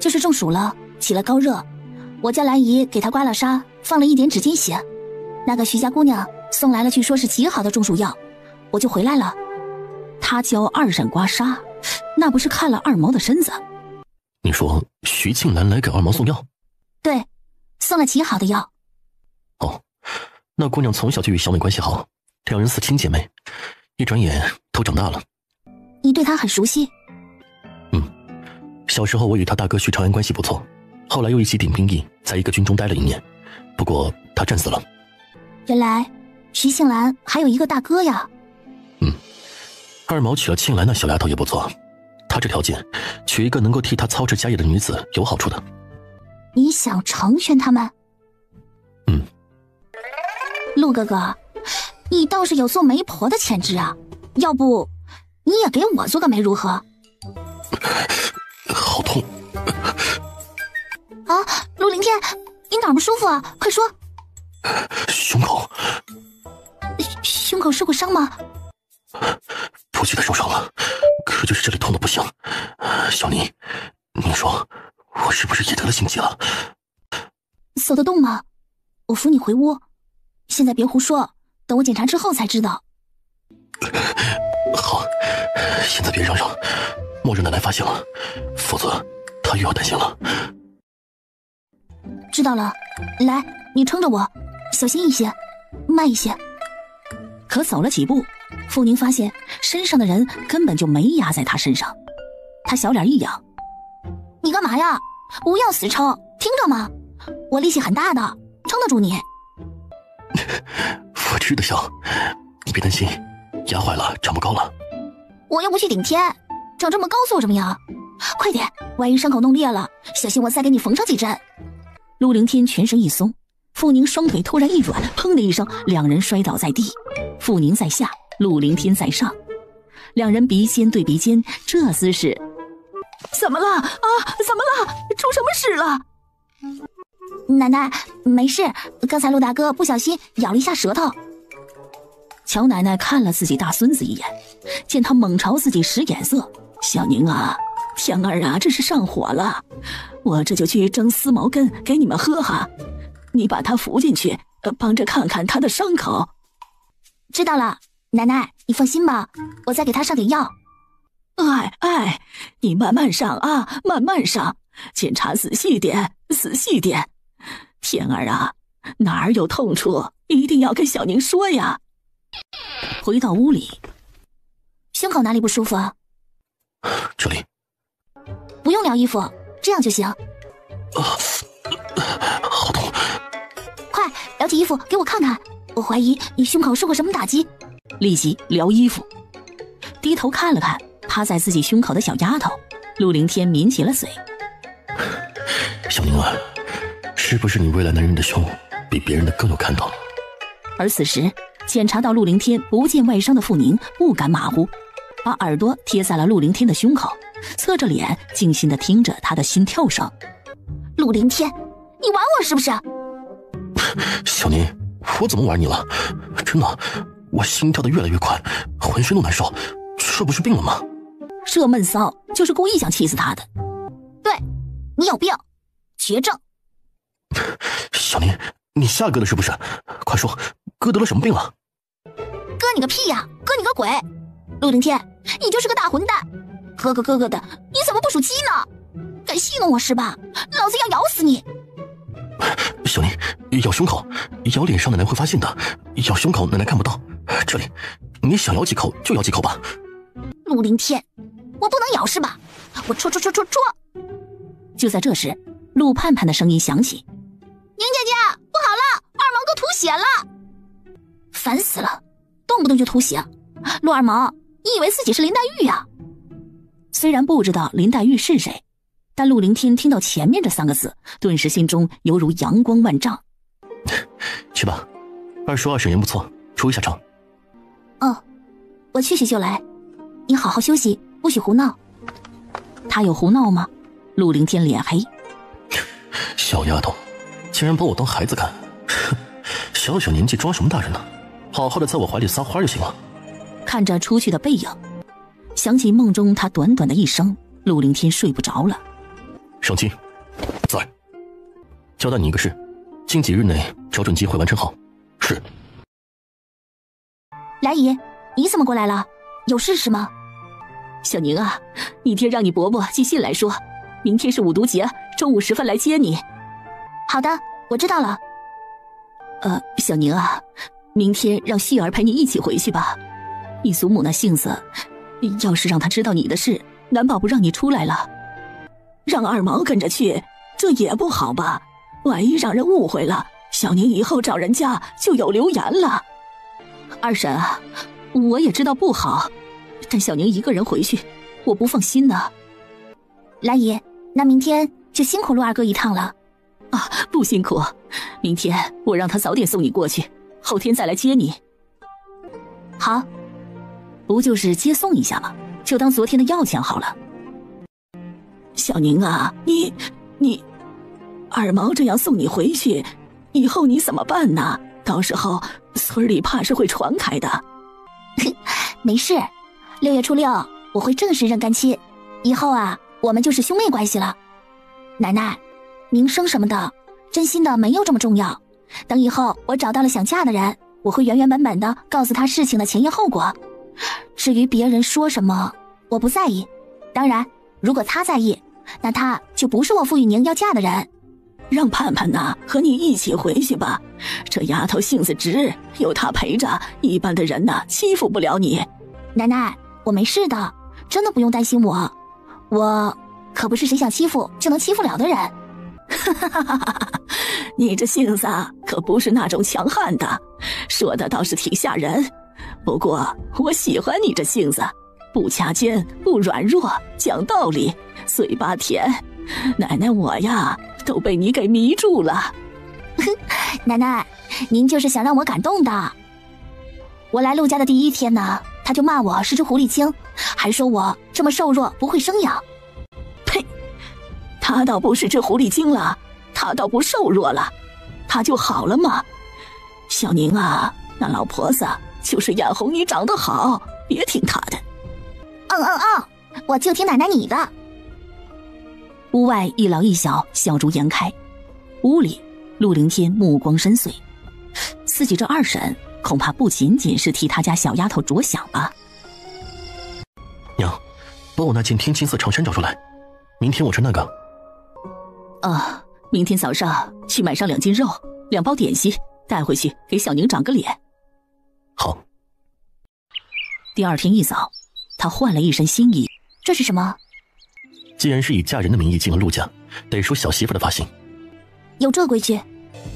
就是中暑了，起了高热。我叫兰姨给他刮了痧，放了一点止巾血。那个徐家姑娘送来了，据说是极好的中暑药，我就回来了。他教二婶刮痧，那不是看了二毛的身子？你说徐庆兰来给二毛送药？对，送了极好的药。哦，那姑娘从小就与小美关系好，两人似亲姐妹，一转眼都长大了。你对她很熟悉？小时候我与她大哥徐长安关系不错，后来又一起顶兵役，在一个军中待了1年，不过他战死了。原来徐庆兰还有一个大哥呀。二毛娶了庆兰那小丫头也不错，她这条件娶一个能够替她操持家业的女子有好处的。你想成全他们？陆哥哥，你倒是有做媒婆的潜质啊，要不你也给我做个媒如何？好痛啊，陆凌天，你哪儿不舒服啊？快说。胸口。胸口受过伤吗？不记得受伤了，可就是这里痛得不行。小宁，你说我是不是也得了心疾了？走得动吗？我扶你回屋，现在别胡说，等我检查之后才知道。好，现在别嚷嚷，莫让奶奶发现了，否则她又要担心了。知道了，来，你撑着我，小心一些，慢一些。可走了几步，傅宁发现身上的人根本就没压在他身上，他小脸一扬：“你干嘛呀？不要死撑，听着吗？我力气很大的，撑得住你。”我吃得消，你别担心，压坏了长不高了。我又不去顶天，长这么高做什么呀？快点，万一伤口弄裂了，小心我再给你缝上几针。陆凌天全身一松，傅宁双腿突然一软，砰的一声，两人摔倒在地。傅宁在下，陆凌天在上，两人鼻尖对鼻尖，这姿势。怎么了啊？怎么了？出什么事了？奶奶，没事，刚才陆大哥不小心咬了一下舌头。乔奶奶看了自己大孙子一眼，见他猛朝自己使眼色，小宁啊，天儿啊，这是上火了，我这就去蒸丝毛根给你们喝哈，你把他扶进去，帮着看看他的伤口。知道了，奶奶，你放心吧，我再给他上点药。哎，你慢慢上啊，慢慢上，检查仔细点，仔细点。天儿啊，哪儿有痛处，一定要跟小宁说呀。回到屋里，胸口哪里不舒服啊？这里。不用撩衣服，这样就行。好痛！快撩起衣服给我看看，我怀疑你胸口受过什么打击。立即撩衣服，低头看了看趴在自己胸口的小丫头，陆凌天抿起了嘴。小宁啊，是不是你未来男人的胸比别人的更有看头？而此时检查到陆凌天不见外伤的傅宁不敢马虎，把耳朵贴在了陆凌天的胸口，侧着脸静心地听着他的心跳声。陆凌天，你玩我是不是？小宁，我怎么玩你了？真的，我心跳得越来越快，浑身都难受，这不是病了吗？这闷骚就是故意想气死他的。对，你有病，绝症。小宁，你吓哥的是不是？快说，哥得了什么病了？哥你个屁呀！哥你个鬼！陆凌天，你就是个大混蛋！哥哥的，你怎么不属鸡呢？敢戏弄我是吧？老子要咬死你！小宁，咬胸口，咬脸上奶奶会发现的，咬胸口奶奶看不到。这里，你想咬几口就咬几口吧。陆凌天，我不能咬是吧？我戳！就在这时，陆盼盼的声音响起：“宁姐姐，不好了，二毛哥吐血了！烦死了，动不动就吐血。陆二毛，你以为自己是林黛玉呀？”虽然不知道林黛玉是谁，但陆凌天听到前面这3个字，顿时心中犹如阳光万丈。去吧，二叔二婶人不错，出一下场。哦，我去就来。你好好休息，不许胡闹。他有胡闹吗？陆凌天脸黑。小丫头，竟然把我当孩子看，小小年纪装什么大人呢？好好的在我怀里撒欢就行了。看着出去的背影，想起梦中他短短的一生，陆凌天睡不着了。上期，在。交代你一个事，近几日内找准机会完成好。是。来姨，你怎么过来了？有事是吗？小宁啊，你爹让你伯伯寄信来说，明天是五毒节，中午时分来接你。好的，我知道了。小宁啊，明天让旭儿陪你一起回去吧。你祖母那性子，要是让他知道你的事，难保不让你出来了。让二毛跟着去，这也不好吧？万一让人误会了，小宁以后找人家就有流言了。二婶啊，我也知道不好，但小宁一个人回去，我不放心呢。来姨，那明天就辛苦陆二哥一趟了。啊，不辛苦，明天我让他早点送你过去，后天再来接你。好，不就是接送一下吗？就当昨天的要钱好了。小宁啊，你，二毛这样送你回去，以后你怎么办呢？到时候村里怕是会传开的。没事，6月初6我会正式认干亲，以后啊，我们就是兄妹关系了。奶奶，名声什么的，真心的没有这么重要。等以后我找到了想嫁的人，我会原原本本的告诉他事情的前因后果。至于别人说什么，我不在意。当然，如果他在意，那他就不是我傅雨宁要嫁的人。让盼盼呐和你一起回去吧，这丫头性子直，有她陪着，一般的人呐欺负不了你。奶奶，我没事的，真的不用担心我，我可不是谁想欺负就能欺负了的人。你这性子可不是那种强悍的，说的倒是挺吓人。不过我喜欢你这性子，不掐尖，不软弱，讲道理，嘴巴甜。奶奶我呀都被你给迷住了。奶奶，您就是想让我感动的。我来陆家的第1天呢，他就骂我是只狐狸精，还说我这么瘦弱不会生养。呸！他倒不是只狐狸精了，他倒不瘦弱了，他就好了嘛。小宁啊，那老婆子就是眼红你长得好，别听他的。我就听奶奶你的。屋外一老一小笑逐颜开，屋里陆凌天目光深邃，自己这二婶恐怕不仅仅是替他家小丫头着想吧。娘，把我那件天青色长衫找出来，明天我穿那个。明天早上去买上2斤肉，2包点心，带回去给小宁长个脸。好。第2天一早，他换了一身新衣。这是什么？既然是以嫁人的名义进了陆家，得梳小媳妇的发型。有这规矩？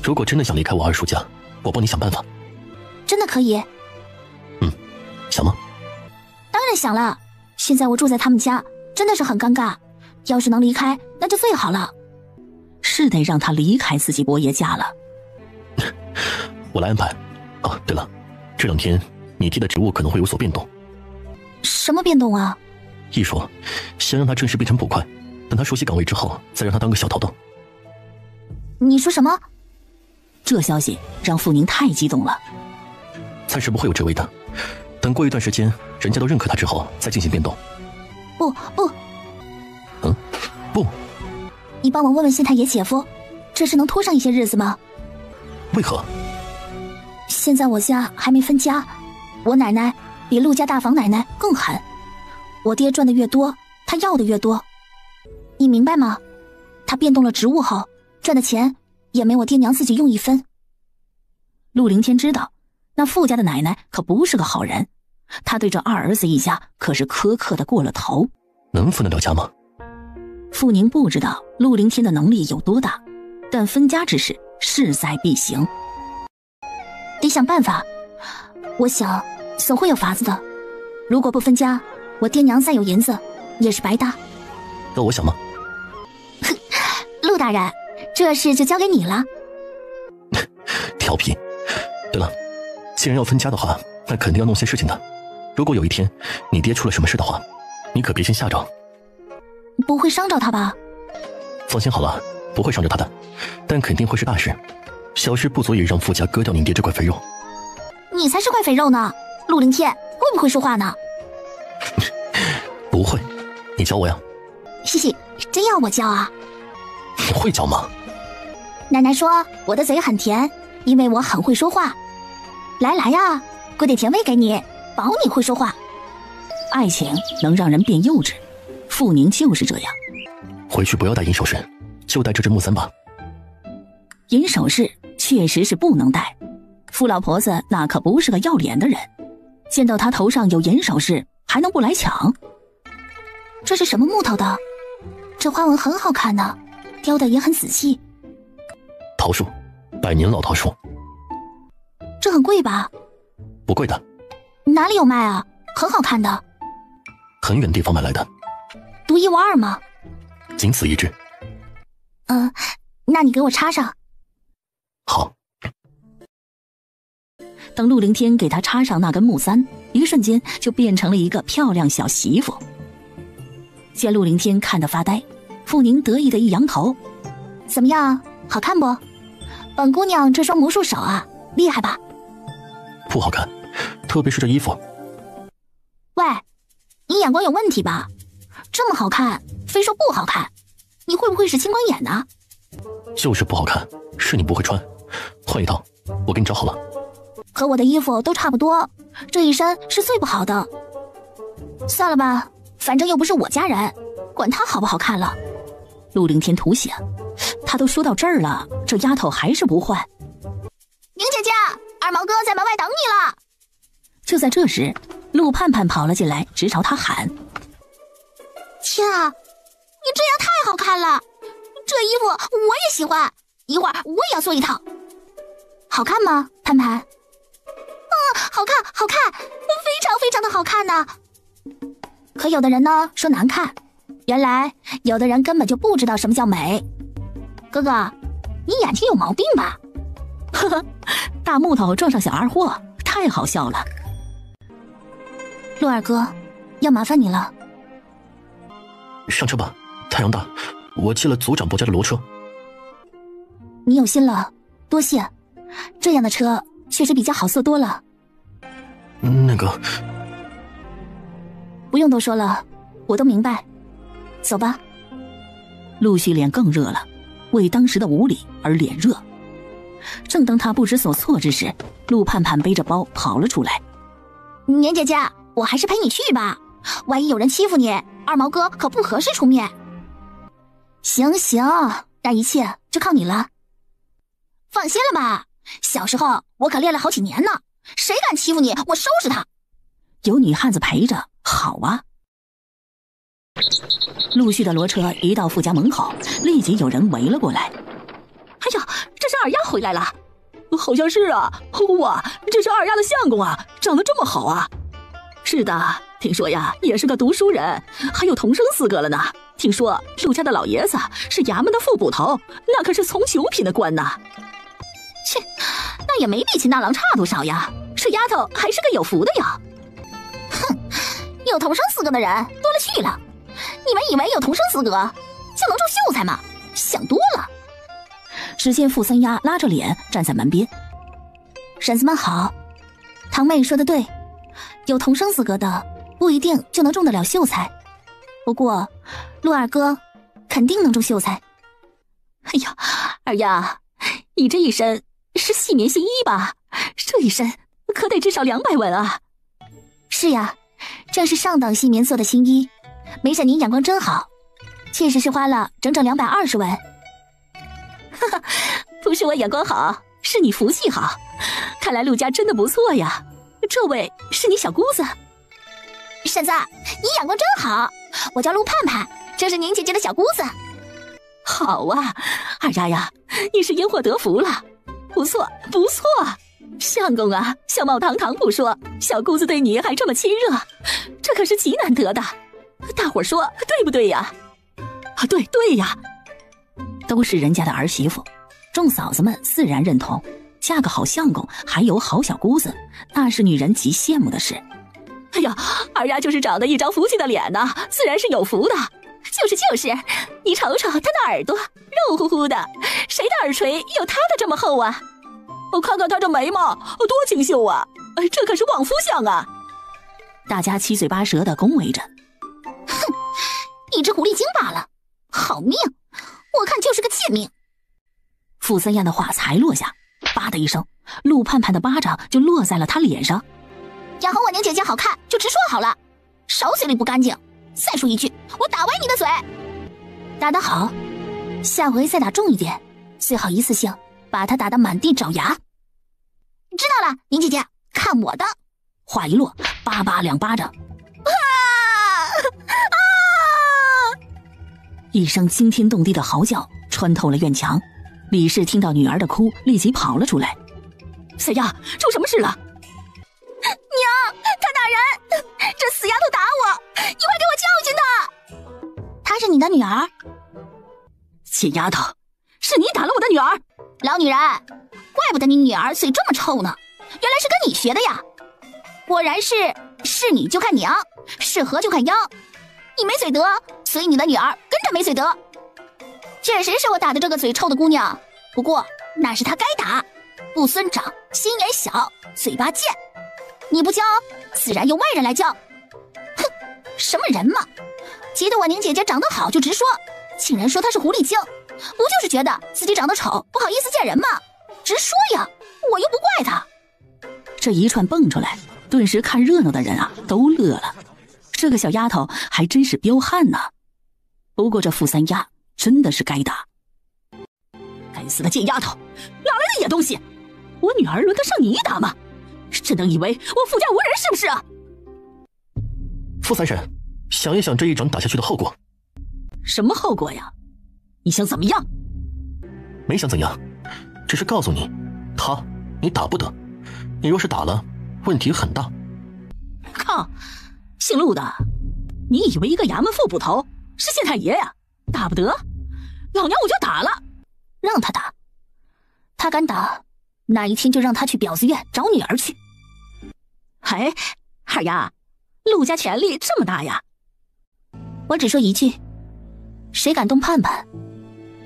如果真的想离开我二叔家，我帮你想办法。真的可以？想吗？当然想了。现在我住在他们家，真的是很尴尬。要是能离开，那就最好了。是得让他离开自己伯爷家了。我来安排。哦，对了，这2天你爹的职务可能会有所变动。什么变动啊？一说，先让他正式变成捕快，等他熟悉岗位之后，再让他当个小头头。你说什么？这消息让傅宁太激动了。暂时不会有职位的，等过一段时间，人家都认可他之后，再进行变动。不。不。你帮我问问县太爷姐夫，这事能拖上一些日子吗？为何？现在我家还没分家，我奶奶比陆家大房奶奶更狠。我爹赚的越多，他要的越多，你明白吗？他变动了职务后，赚的钱也没我爹娘自己用一分。陆凌天知道，那傅家的奶奶可不是个好人，他对这二儿子一家可是苛刻的过了头。能分得了家吗？傅宁不知道陆凌天的能力有多大，但分家之事势在必行，得想办法。我想总会有法子的。如果不分家，我爹娘再有银子也是白搭。要我想吗？陆大人，这事就交给你了。调皮。对了，既然要分家的话，那肯定要弄些事情的。如果有一天你爹出了什么事的话，你可别先吓着。不会伤着他吧？放心好了，不会伤着他的，但肯定会是大事。小事不足以让傅家割掉你爹这块肥肉。你才是块肥肉呢！陆凌天会不会说话呢？不会，你教我呀。嘻嘻，真要我教啊？你会教吗？奶奶说我的嘴很甜，因为我很会说话。来呀，滚点甜味给你，保你会说话。爱情能让人变幼稚，傅宁就是这样。回去不要戴银首饰，就戴这只木簪吧。银首饰确实是不能戴，傅老婆子那可不是个要脸的人，见到他头上有银首饰还能不来抢？这是什么木头的？这花纹很好看呢，雕的也很仔细。桃树，100年老桃树。这很贵吧？不贵的。哪里有卖啊？很好看的。很远地方买来的。独一无二吗？仅此一只。那你给我插上。好。等陆凌天给他插上那根木簪，一瞬间就变成了一个漂亮小媳妇。见陆凌天看得发呆，傅宁得意的一扬头：“怎么样，好看不？本姑娘这双魔术手啊，厉害吧？”“不好看，特别是这衣服。”“喂，你眼光有问题吧？这么好看，非说不好看，你会不会是青光眼呢？”“就是不好看，是你不会穿，换一套，我给你找好了。”“和我的衣服都差不多，这一身是最不好的。算了吧，反正又不是我家人，管他好不好看了。”陆凌天吐血，他都说到这儿了，这丫头还是不换。“宁姐姐，二毛哥在门外等你了。”就在这时，陆盼盼跑了进来，直朝他喊：“天啊，你这样太好看了！这衣服我也喜欢，一会儿我也要做一套。好看吗，盼盼？”“好看，好看，非常非常的好看呢。”可有的人呢说难看，原来有的人根本就不知道什么叫美。哥哥，你眼睛有毛病吧？呵呵，大木头撞上小二货，太好笑了。陆二哥，要麻烦你了。上车吧，太阳大，我借了组长伯家的骡车。你有心了，多谢。这样的车确实比较好坐多了。那个，不用多说了，我都明白。走吧。陆续脸更热了，为当时的无礼而脸热。正当他不知所措之时，陆盼盼背着包跑了出来。“年姐姐，我还是陪你去吧，万一有人欺负你，二毛哥可不合适出面。”“行，那一切就靠你了。放心了吧，小时候我可练了好几年呢，谁敢欺负你，我收拾他。”“有女汉子陪着，好啊。”陆续的骡车一到傅家门口，立即有人围了过来。“哎呀，这是二丫回来了。”“好像是啊，哇，这是二丫的相公啊，长得这么好啊。”“是的，听说呀也是个读书人，还有童生4个了呢。听说陆家的老爷子是衙门的副捕头，那可是从9品的官呢。”“切，那也没比秦大郎差多少呀，这丫头还是个有福的呀。”“哼，有童生4个的人多了去了，你们以为有童生4个就能中秀才吗？想多了。”只见傅三丫拉着脸站在门边。“婶子们好，堂妹说的对，有童生4个的不一定就能中得了秀才，不过陆二哥肯定能中秀才。”“哎呀，二丫，你这一身是细棉新衣吧？这一身可得至少200文啊！是呀，正是上等细棉做的新衣。梅婶您眼光真好，确实是花了整整220文。哈哈，不是我眼光好，是你福气好。看来陆家真的不错呀。这位是你小姑子？婶子，你眼光真好，我叫陆盼盼，这是您姐姐的小姑子。好啊，二丫呀，你是因祸得福了，不错不错。相公啊，相貌堂堂不说，小姑子对你还这么亲热，这可是极难得的。大伙说对不对呀？啊，对呀，都是人家的儿媳妇，众嫂子们自然认同，嫁个好相公还有好小姑子，那是女人极羡慕的事。哎呀，二丫就是长得一张福气的脸呢，自然是有福的。就是，你瞅瞅她的耳朵，肉乎乎的，谁的耳垂有她的这么厚啊？我看看她这眉毛，多清秀啊！这可是旺夫相啊！大家七嘴八舌的恭维着。哼，一只狐狸精罢了，好命，我看就是个贱命。傅三丫的话才落下，叭的一声，陆盼盼的巴掌就落在了他脸上。要和我宁姐姐好看，就直说好了，少嘴里不干净。再说一句，我打歪你的嘴。打得好，下回再打重一点，最好一次性把他打得满地找牙。知道了，宁姐姐，看我的。话一落，叭叭2巴掌。一声惊天动地的嚎叫穿透了院墙。李氏听到女儿的哭，立即跑了出来。三丫，出什么事了？娘，他打人，这死丫头打我，你快给我教训他。她是你的女儿？贱丫头，是你打了我的女儿。老女人，怪不得你女儿嘴这么臭呢，原来是跟你学的呀。果然是女就看娘，是和就看秧。你没嘴德，所以你的女儿跟着没嘴德。确实是我打的这个嘴臭的姑娘，不过那是她该打。不孙长，心眼小，嘴巴贱。你不教，自然由外人来教。哼，什么人嘛！觉得我宁姐姐长得好就直说，竟然说她是狐狸精，不就是觉得自己长得丑，不好意思见人吗？直说呀，我又不怪她。这一串蹦出来，顿时看热闹的人啊都乐了。这个小丫头还真是彪悍呢。不过这傅三丫真的是该打。该死的贱丫头，哪来的野东西？我女儿轮得上你打吗？真能以为我傅家无人是不是啊？傅三婶，想一想这一掌打下去的后果。什么后果呀？你想怎么样？没想怎样，只是告诉你，他你打不得，你若是打了，问题很大。靠，姓陆的，你以为一个衙门副捕头是县太爷呀？打不得，老娘我就打了。让他打，他敢打，那一天就让他去婊子院找女儿去。哎，二丫，陆家权力这么大呀？我只说一句，谁敢动盼盼，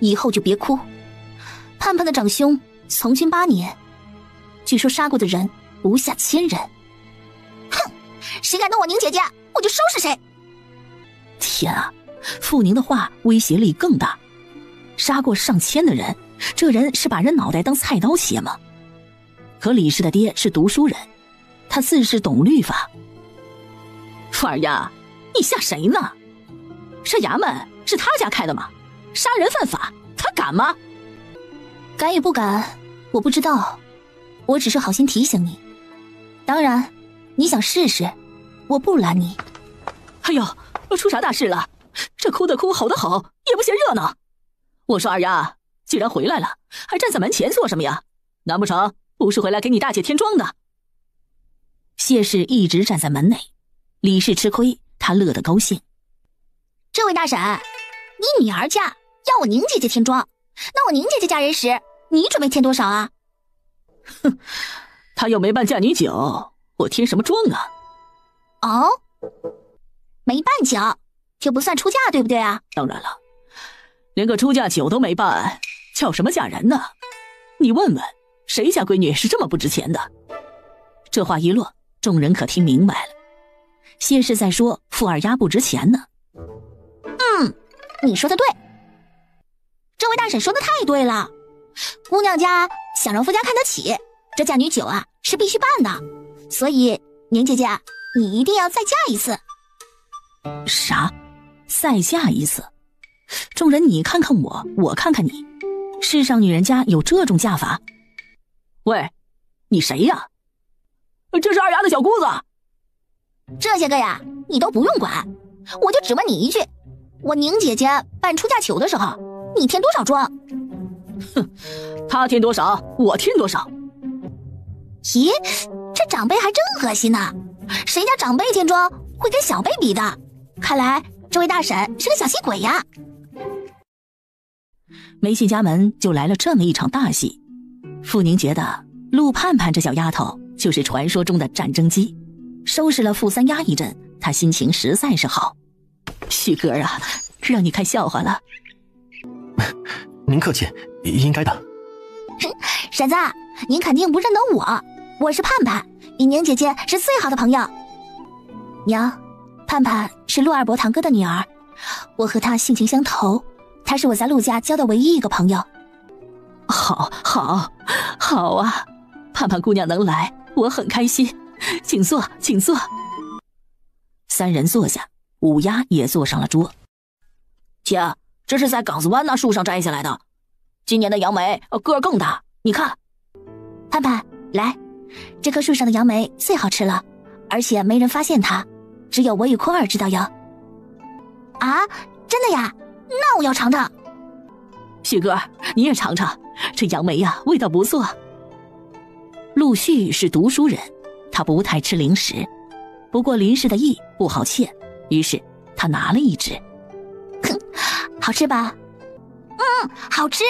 以后就别哭。盼盼的长兄从军8年，据说杀过的人不下1000人。哼，谁敢动我宁姐姐，我就收拾谁。天啊，傅宁的话威胁力更大。杀过上千的人，这人是把人脑袋当菜刀切吗？可李氏的爹是读书人，他自是懂律法。傅二丫，你吓谁呢？这衙门是他家开的吗？杀人犯法，他敢吗？敢与不敢，我不知道，我只是好心提醒你。当然，你想试试，我不拦你。哎呦，出啥大事了？这哭的哭，吼的吼，也不嫌热闹。我说二丫，既然回来了，还站在门前做什么呀？难不成不是回来给你大姐添妆的？谢氏一直站在门内，李氏吃亏，他乐得高兴。这位大婶，你女儿家要我宁姐姐添妆，那我宁姐姐嫁人时，你准备添多少啊？哼，她又没办嫁女酒，我添什么妆啊？哦，没办酒就不算出嫁，对不对啊？当然了，连个出嫁酒都没办，叫什么嫁人呢？你问问，谁家闺女是这么不值钱的？这话一落，众人可听明白了。谢氏在说傅二丫不值钱呢。你说的对，这位大婶说的太对了。姑娘家想让夫家看得起，这嫁女酒啊是必须办的，所以宁姐姐，你一定要再嫁一次。啥？再嫁一次？众人你看看我，我看看你，世上女人家有这种嫁法？喂，你谁呀？这是二丫的小姑子。这些个呀，你都不用管，我就只问你一句，我宁姐姐办出嫁酒的时候，你添多少妆？哼，她添多少，我添多少。咦，这长辈还真恶心呢，谁家长辈添妆会跟小辈比的？看来这位大婶是个小气鬼呀。梅县家门就来了这么一场大戏。傅宁觉得陆盼盼这小丫头就是传说中的战争机，收拾了傅三丫一阵，她心情实在是好。旭哥啊，让你看笑话了。您客气，应该的。婶子，您肯定不认得我是盼盼，与宁姐姐是最好的朋友。娘，盼盼是陆二伯堂哥的女儿，我和她性情相投，她是我在陆家交的唯一一个朋友。好啊，盼盼姑娘能来，我很开心，请坐，请坐。三人坐下，五丫也坐上了桌。姐，这是在岗子湾那树上摘下来的，今年的杨梅个儿更大，你看。盼盼，来，这棵树上的杨梅最好吃了，而且没人发现它，只有我与坤儿知道哟。啊，真的呀？那我要尝尝。旭哥，你也尝尝，这杨梅呀，味道不错。陆旭是读书人，他不太吃零食，不过林氏的意不好切，于是他拿了一只。哼，好吃吧？好吃。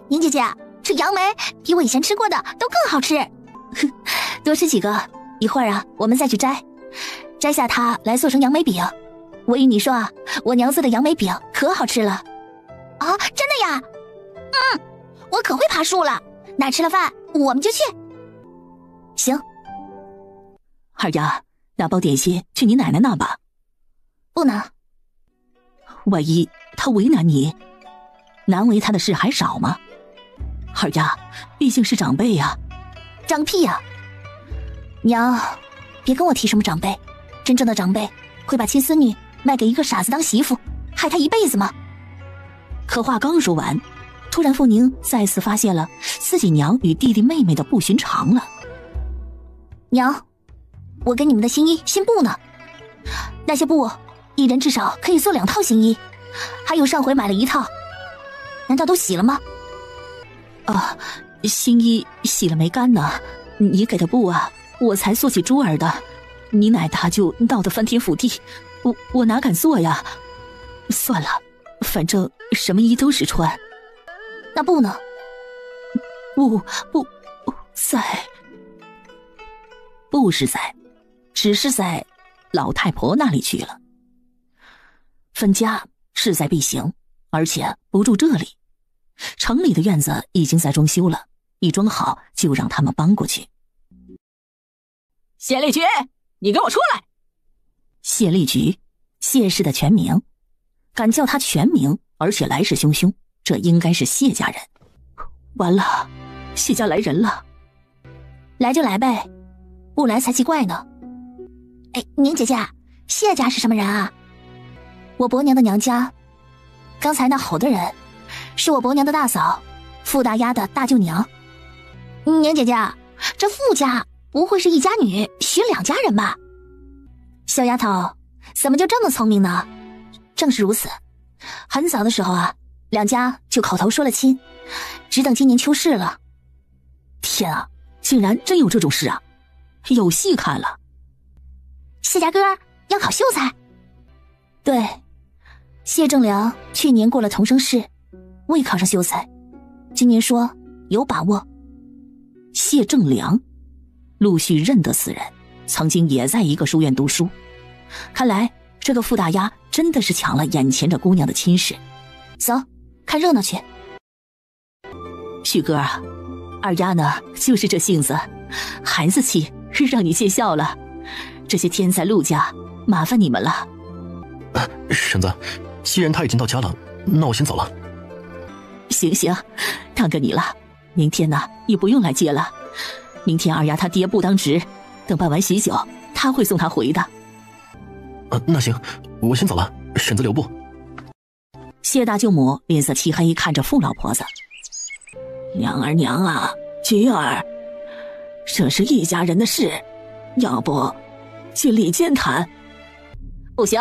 宁姐姐，这杨梅比我以前吃过的都更好吃。多吃几个，一会儿啊，我们再去摘下它来做成杨梅饼。我与你说啊，我娘做的杨梅饼可好吃了。啊，真的呀？我可会爬树了，那吃了饭我们就去。行。二丫，拿包点心去你奶奶那吧。不能。万一她为难你，难为她的事还少吗？二丫，毕竟是长辈呀。长个屁呀！娘，别跟我提什么长辈，真正的长辈会把亲孙女卖给一个傻子当媳妇，害她一辈子吗？可话刚说完，突然傅宁再次发现了自己娘与弟弟妹妹的不寻常了。娘，我给你们的新衣新布呢，那些布一人至少可以做2套新衣，还有上回买了1套，难道都洗了吗？啊，新衣洗了没干呢，你给的布啊，我才做起珠儿的，你奶她就闹得翻天覆地，我哪敢做呀？算了，反正什么衣都是穿。那布呢？布在，布是在，只是在老太婆那里去了。分家势在必行，而且不住这里。城里的院子已经在装修了，一装好就让他们搬过去。谢丽菊，你给我出来！谢丽菊，谢氏的全名，敢叫她全名，而且来势汹汹，这应该是谢家人。完了，谢家来人了。来就来呗，不来才奇怪呢。哎，宁姐姐，谢家是什么人啊？我伯娘的娘家。刚才那吼的人是我伯娘的大嫂，傅大丫的大舅娘。宁姐姐，这傅家不会是一家女许2家人吧？小丫头怎么就这么聪明呢？正是如此，很早的时候啊，2家就口头说了亲，只等今年秋试了。天啊，竟然真有这种事啊，有戏看了。谢家哥要考秀才？对，谢正良去年过了童生试，未考上秀才，今年说有把握。谢正良，陆续认得此人，曾经也在一个书院读书。看来这个傅大丫真的是抢了眼前这姑娘的亲事。走，看热闹去。旭哥啊，二丫呢就是这性子，孩子气，让你见笑了。这些天在陆家，麻烦你们了。婶子，既然他已经到家了，那我先走了。行，当个你了，明天呢，你不用来接了。明天二丫她爹不当值，等办完喜酒，他会送她回的。那行，我先走了，婶子留步。谢大舅母脸色漆黑，看着傅老婆子。娘儿娘啊，菊儿，这是一家人的事，要不去里间谈？不行，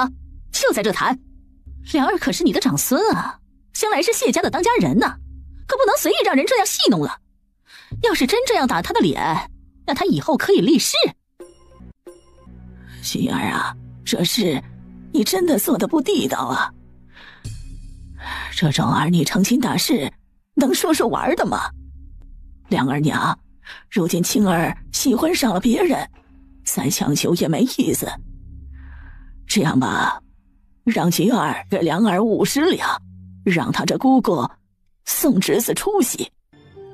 就在这谈。良儿可是你的长孙啊，将来是谢家的当家人呢，可不能随意让人这样戏弄了。要是真这样打他的脸，那他以后可以立誓。菊儿啊，这事你真的做得不地道啊！这种儿女成亲大事，能说说玩的吗？良儿娘，如今青儿喜欢上了别人，再强求也没意思。这样吧，让菊儿给良儿50两，让他这姑姑送侄子出息。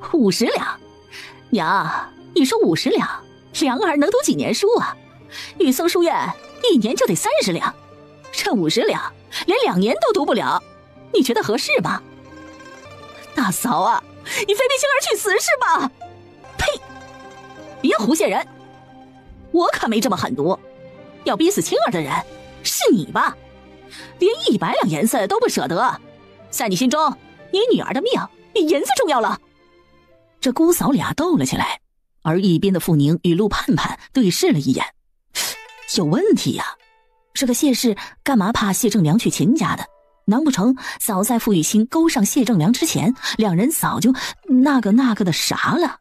50两？娘，你说50两，良儿能读几年书啊？玉松书院1年就得30两，这50两连2年都读不了，你觉得合适吗？大嫂啊，你非逼青儿去死是吧？呸！别胡骗人，我可没这么狠毒。要逼死青儿的人是你吧？连100两银子都不舍得，在你心中，你女儿的命比银子重要了。这姑嫂俩斗了起来，而一边的傅宁与陆盼盼对视了一眼。有问题呀，这个谢氏干嘛怕谢正良去秦家的？难不成早在傅玉清勾上谢正良之前，两人早就那个的啥了？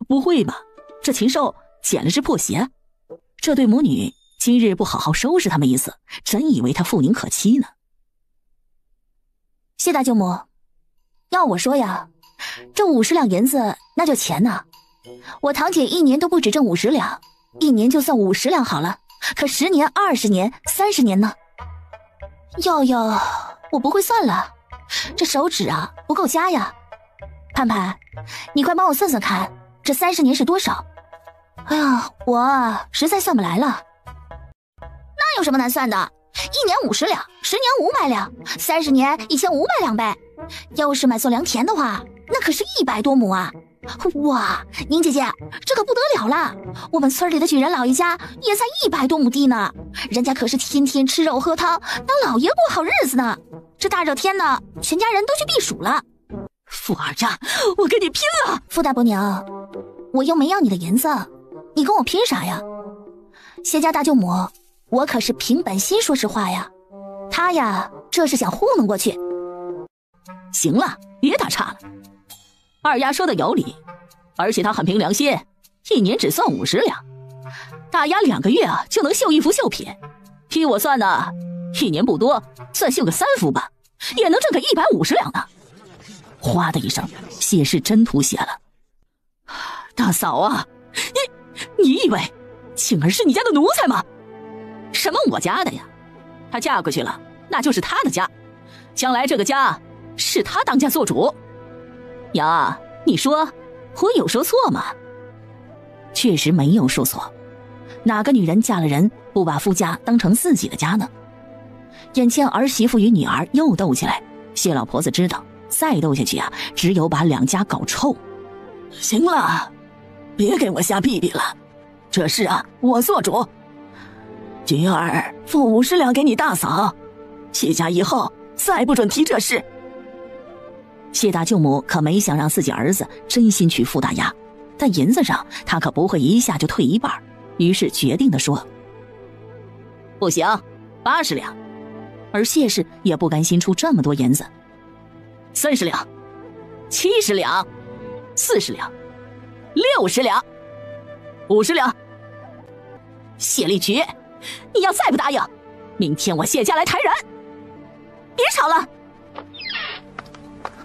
不会吧，这禽兽捡了只破鞋？这对母女今日不好好收拾他们一次，真以为他傅宁可欺呢？谢大舅母，要我说呀，这50两银子那就钱呐。我堂姐1年都不止挣50两，1年就算50两好了，可10年、20年、30年呢？哟，我不会算了，这手指啊不够夹呀。盼盼，你快帮我算算看，这30年是多少？哎呀，我实在算不来了。那有什么难算的？1年50两，10年500两，30年1500两呗。要是买送良田的话，那可是100多亩啊！哇，宁姐姐，这可不得了了！我们村里的举人老爷家也才100多亩地呢，人家可是天天吃肉喝汤，当老爷过好日子呢。这大热天呢，全家人都去避暑了。傅二丫，我跟你拼了！傅大伯娘，我又没要你的银子，你跟我拼啥呀？谢家大舅母，我可是凭本心说实话呀，他呀，这是想糊弄过去。行了，别打岔了。二丫说的有理，而且她很凭良心，1年只算50两，大丫2个月啊就能绣1幅绣品。依我算呢，1年不多，算绣个3幅吧，也能挣个150两呢。哗的一声，谢氏真吐血了。大嫂啊，你以为青儿是你家的奴才吗？什么我家的呀？她嫁过去了，那就是她的家，将来这个家是她当家做主。娘，你说我有说错吗？确实没有说错，哪个女人嫁了人不把夫家当成自己的家呢？眼前儿媳妇与女儿又斗起来，谢老婆子知道再斗下去啊，只有把两家搞臭。行了，别给我瞎逼逼了，这事啊我做主。菊儿付50两给你大嫂，谢家以后再不准提这事。谢大舅母可没想让自己儿子真心娶傅大丫，但银子上他可不会一下就退一半，于是决定地说：不行，80两。而谢氏也不甘心出这么多银子，30两，70两，40两，60两，50两。谢立菊，你要再不答应，明天我谢家来抬人。别吵了，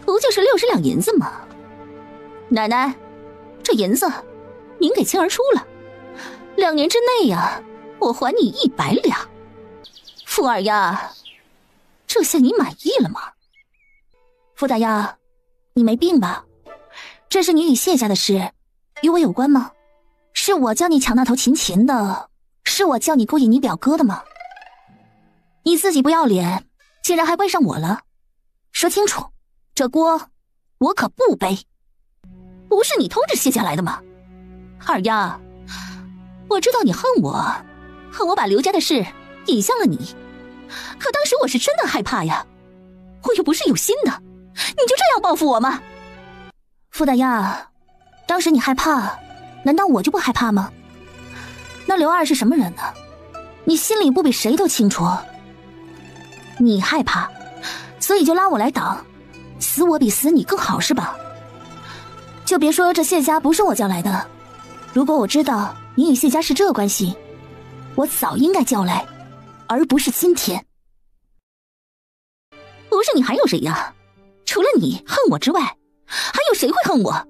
不就是60两银子吗？奶奶，这银子您给青儿出了，2年之内呀，我还你100两。傅二丫，这下你满意了吗？傅大丫，你没病吧？这是你与谢家的事，与我有关吗？是我叫你抢那头秦的，是我叫你勾引你表哥的吗？你自己不要脸，竟然还背上我了，说清楚，这锅我可不背。不是你通知谢家来的吗？二丫，我知道你恨我把刘家的事引向了你，可当时我是真的害怕呀，我又不是有心的，你就这样报复我吗？傅大丫，当时你害怕，难道我就不害怕吗？那刘二是什么人呢？你心里不比谁都清楚。你害怕，所以就拉我来挡，死我比死你更好是吧？就别说这谢家不是我叫来的，如果我知道你与谢家是这关系，我早应该叫来，而不是今天。不是你还有谁呀？除了你恨我之外，还有谁会恨我？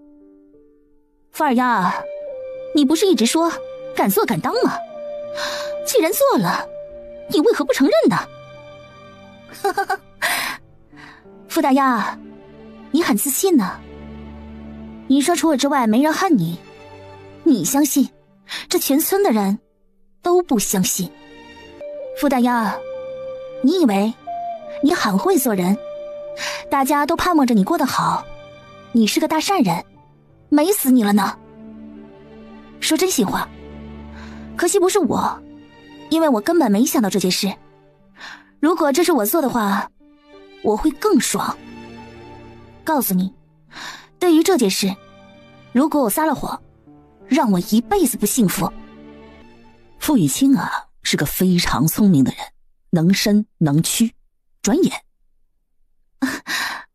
傅二丫，你不是一直说敢做敢当吗？既然做了，你为何不承认呢？傅大丫，你很自信呢。你说除我之外没人恨你，你相信，这全村的人都不相信。傅大丫，你以为你很会做人，大家都盼望着你过得好，你是个大善人，美死你了呢。说真心话，可惜不是我，因为我根本没想到这件事。如果这是我做的话，我会更爽。告诉你，对于这件事，如果我撒了谎，让我一辈子不幸福。傅雨清啊，是个非常聪明的人，能伸能屈。转眼，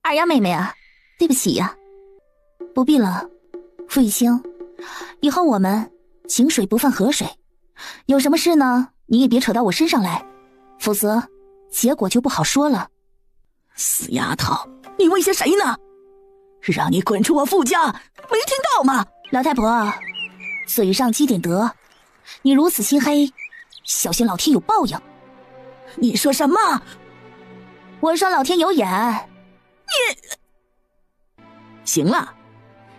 二丫妹妹啊，对不起呀。不必了，傅雨清，以后我们井水不犯河水，有什么事呢，你也别扯到我身上来，否则结果就不好说了。死丫头，你威胁谁呢？让你滚出我傅家，没听到吗？老太婆，嘴上积点德，你如此心黑，小心老天有报应。你说什么？我说老天有眼。你行了，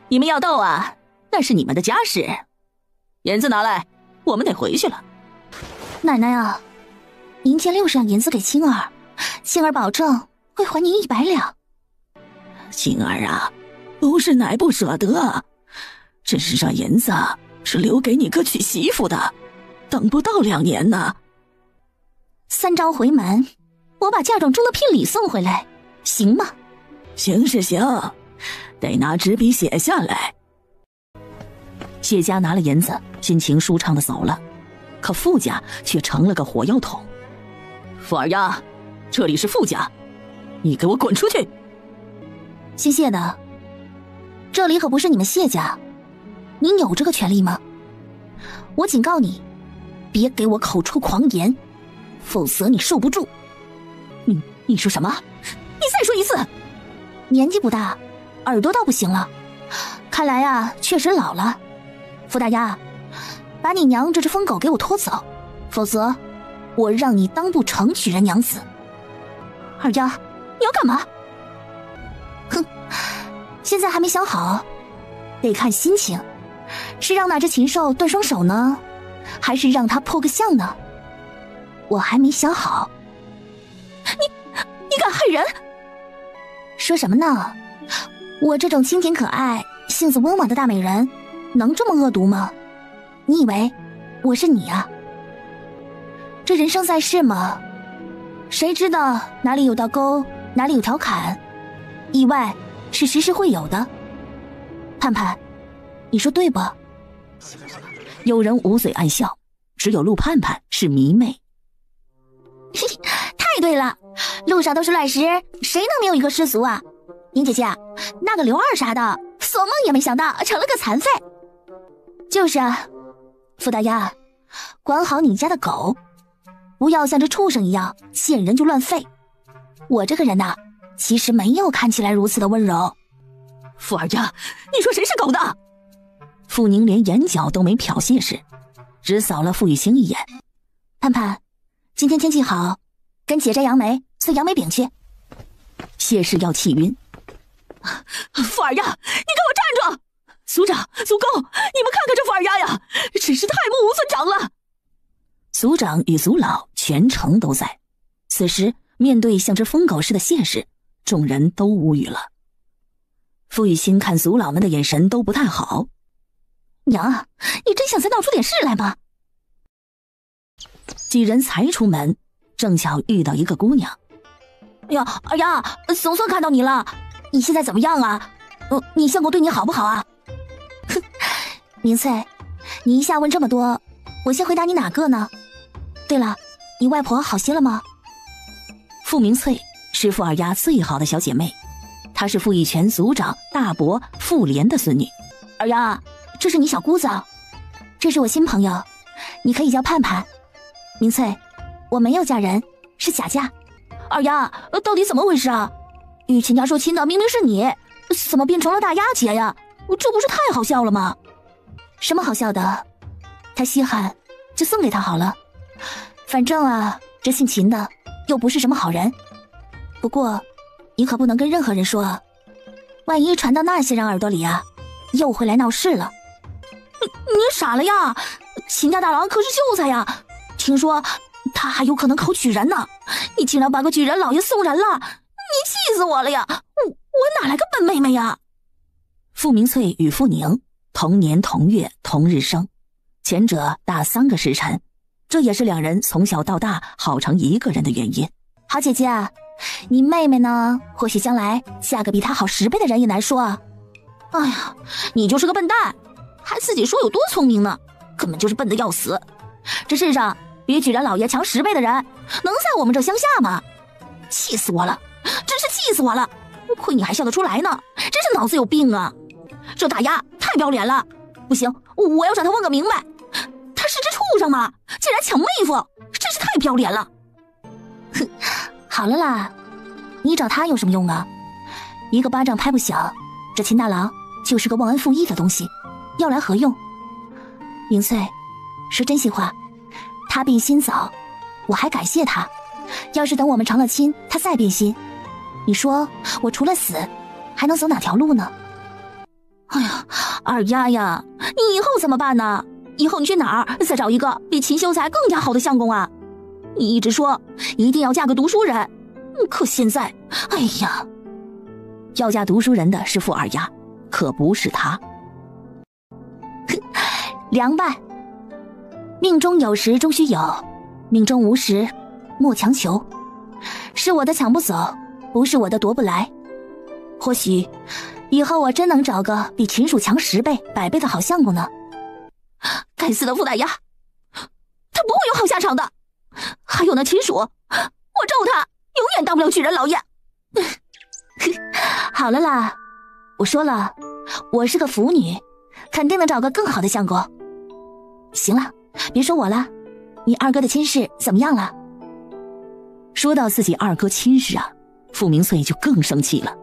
你们要斗啊，那是你们的家事。银子拿来，我们得回去了。奶奶啊，您借60两银子给青儿，青儿保证会还您100两。青儿啊，不是奶不舍得，只是这银子是留给你哥娶媳妇的，等不到2年呢。3朝回门，我把嫁妆中的聘礼送回来，行吗？行是行，得拿纸笔写下来。谢家拿了银子，心情舒畅的走了，可傅家却成了个火药桶。傅二丫，这里是傅家，你给我滚出去！姓谢的，这里可不是你们谢家，你有这个权利吗？我警告你，别给我口出狂言，否则你受不住。你说什么？你再说一次！年纪不大，耳朵倒不行了，看来啊，确实老了。傅大丫，把你娘这只疯狗给我拖走，否则我让你当不成举人娘子。二丫，你要干嘛？哼，现在还没想好，得看心情，是让那只禽兽断双手呢，还是让它破个相呢？我还没想好。你敢害人？说什么呢？我这种清甜可爱、性子温婉的大美人，能这么恶毒吗？你以为我是你啊？这人生在世嘛，谁知道哪里有道沟，哪里有条坎，意外是时时会有的。盼盼，你说对不？有人捂嘴暗笑，只有陆盼盼是迷妹。太对了，路上都是乱石，谁能没有一个失足啊？宁姐姐，那个刘二啥的，做梦也没想到成了个残废。就是啊，傅大丫，管好你家的狗，不要像这畜生一样见人就乱吠。我这个人呐，其实没有看起来如此的温柔。傅二丫，你说谁是狗的？傅宁连眼角都没瞟谢时，只扫了傅雨欣一眼。盼盼，今天天气好，跟姐摘杨梅，送杨梅饼去。谢氏要气晕。傅二丫，你给我站住！族长、族公，你们看看这傅二丫呀，真是太目无尊长了。族长与族老全程都在，此时面对像只疯狗似的谢氏，众人都无语了。傅雨欣看族老们的眼神都不太好。娘，你真想再闹出点事来吗？几人才出门，正巧遇到一个姑娘。哎呀，二丫，总算看到你了，你现在怎么样啊？你相公对你好不好啊？哼，明翠，你一下问这么多，我先回答你哪个呢？对了，你外婆好些了吗？傅明翠是傅二丫最好的小姐妹，她是傅义全族长大伯傅莲的孙女。二丫，这是你小姑子，这是我新朋友，你可以叫盼盼。明翠，我没有嫁人，是假嫁。二丫，到底怎么回事啊？与秦家说亲的明明是你，怎么变成了大丫姐呀？这不是太好笑了吗？什么好笑的？他稀罕，就送给他好了。反正啊，这姓秦的又不是什么好人。不过，你可不能跟任何人说啊，万一传到那些人耳朵里啊，又会来闹事了。你傻了呀？秦家大郎可是秀才呀，听说他还有可能考举人呢。你竟然把个举人老爷送人了，你气死我了呀！我哪来个笨妹妹呀？傅明翠与傅宁同年同月同日生，前者大3个时辰，这也是两人从小到大好成一个人的原因。好姐姐啊，你妹妹呢？或许将来嫁个比她好10倍的人也难说啊。哎呀，你就是个笨蛋，还自己说有多聪明呢，根本就是笨得要死。这世上比举人老爷强10倍的人，能在我们这乡下吗？气死我了，真是气死我了！亏你还笑得出来呢，真是脑子有病啊！这大丫太不要脸了，不行，我要找他问个明白。他是只畜生吗？竟然抢妹夫，真是太不要脸了！哼，好了啦，你找他有什么用啊？一个巴掌拍不响，这秦大郎就是个忘恩负义的东西，要来何用？明翠，说真心话，他变心早，我还感谢他。要是等我们成了亲，他再变心，你说我除了死，还能走哪条路呢？哎呀，二丫呀，你以后怎么办呢？以后你去哪儿再找一个比秦秀才更加好的相公啊？你一直说一定要嫁个读书人，可现在，哎呀，要嫁读书人的是傅二丫，可不是他。凉拌，命中有时终须有，命中无时莫强求。是我的抢不走，不是我的夺不来。或许以后我真能找个比秦蜀强10倍100倍的好相公呢。该死的傅大丫，他不会有好下场的。还有那秦蜀，我咒他永远当不了举人老爷。好了啦，我说了，我是个腐女，肯定能找个更好的相公。行了，别说我了，你二哥的亲事怎么样了？说到自己二哥亲事啊，傅明翠就更生气了。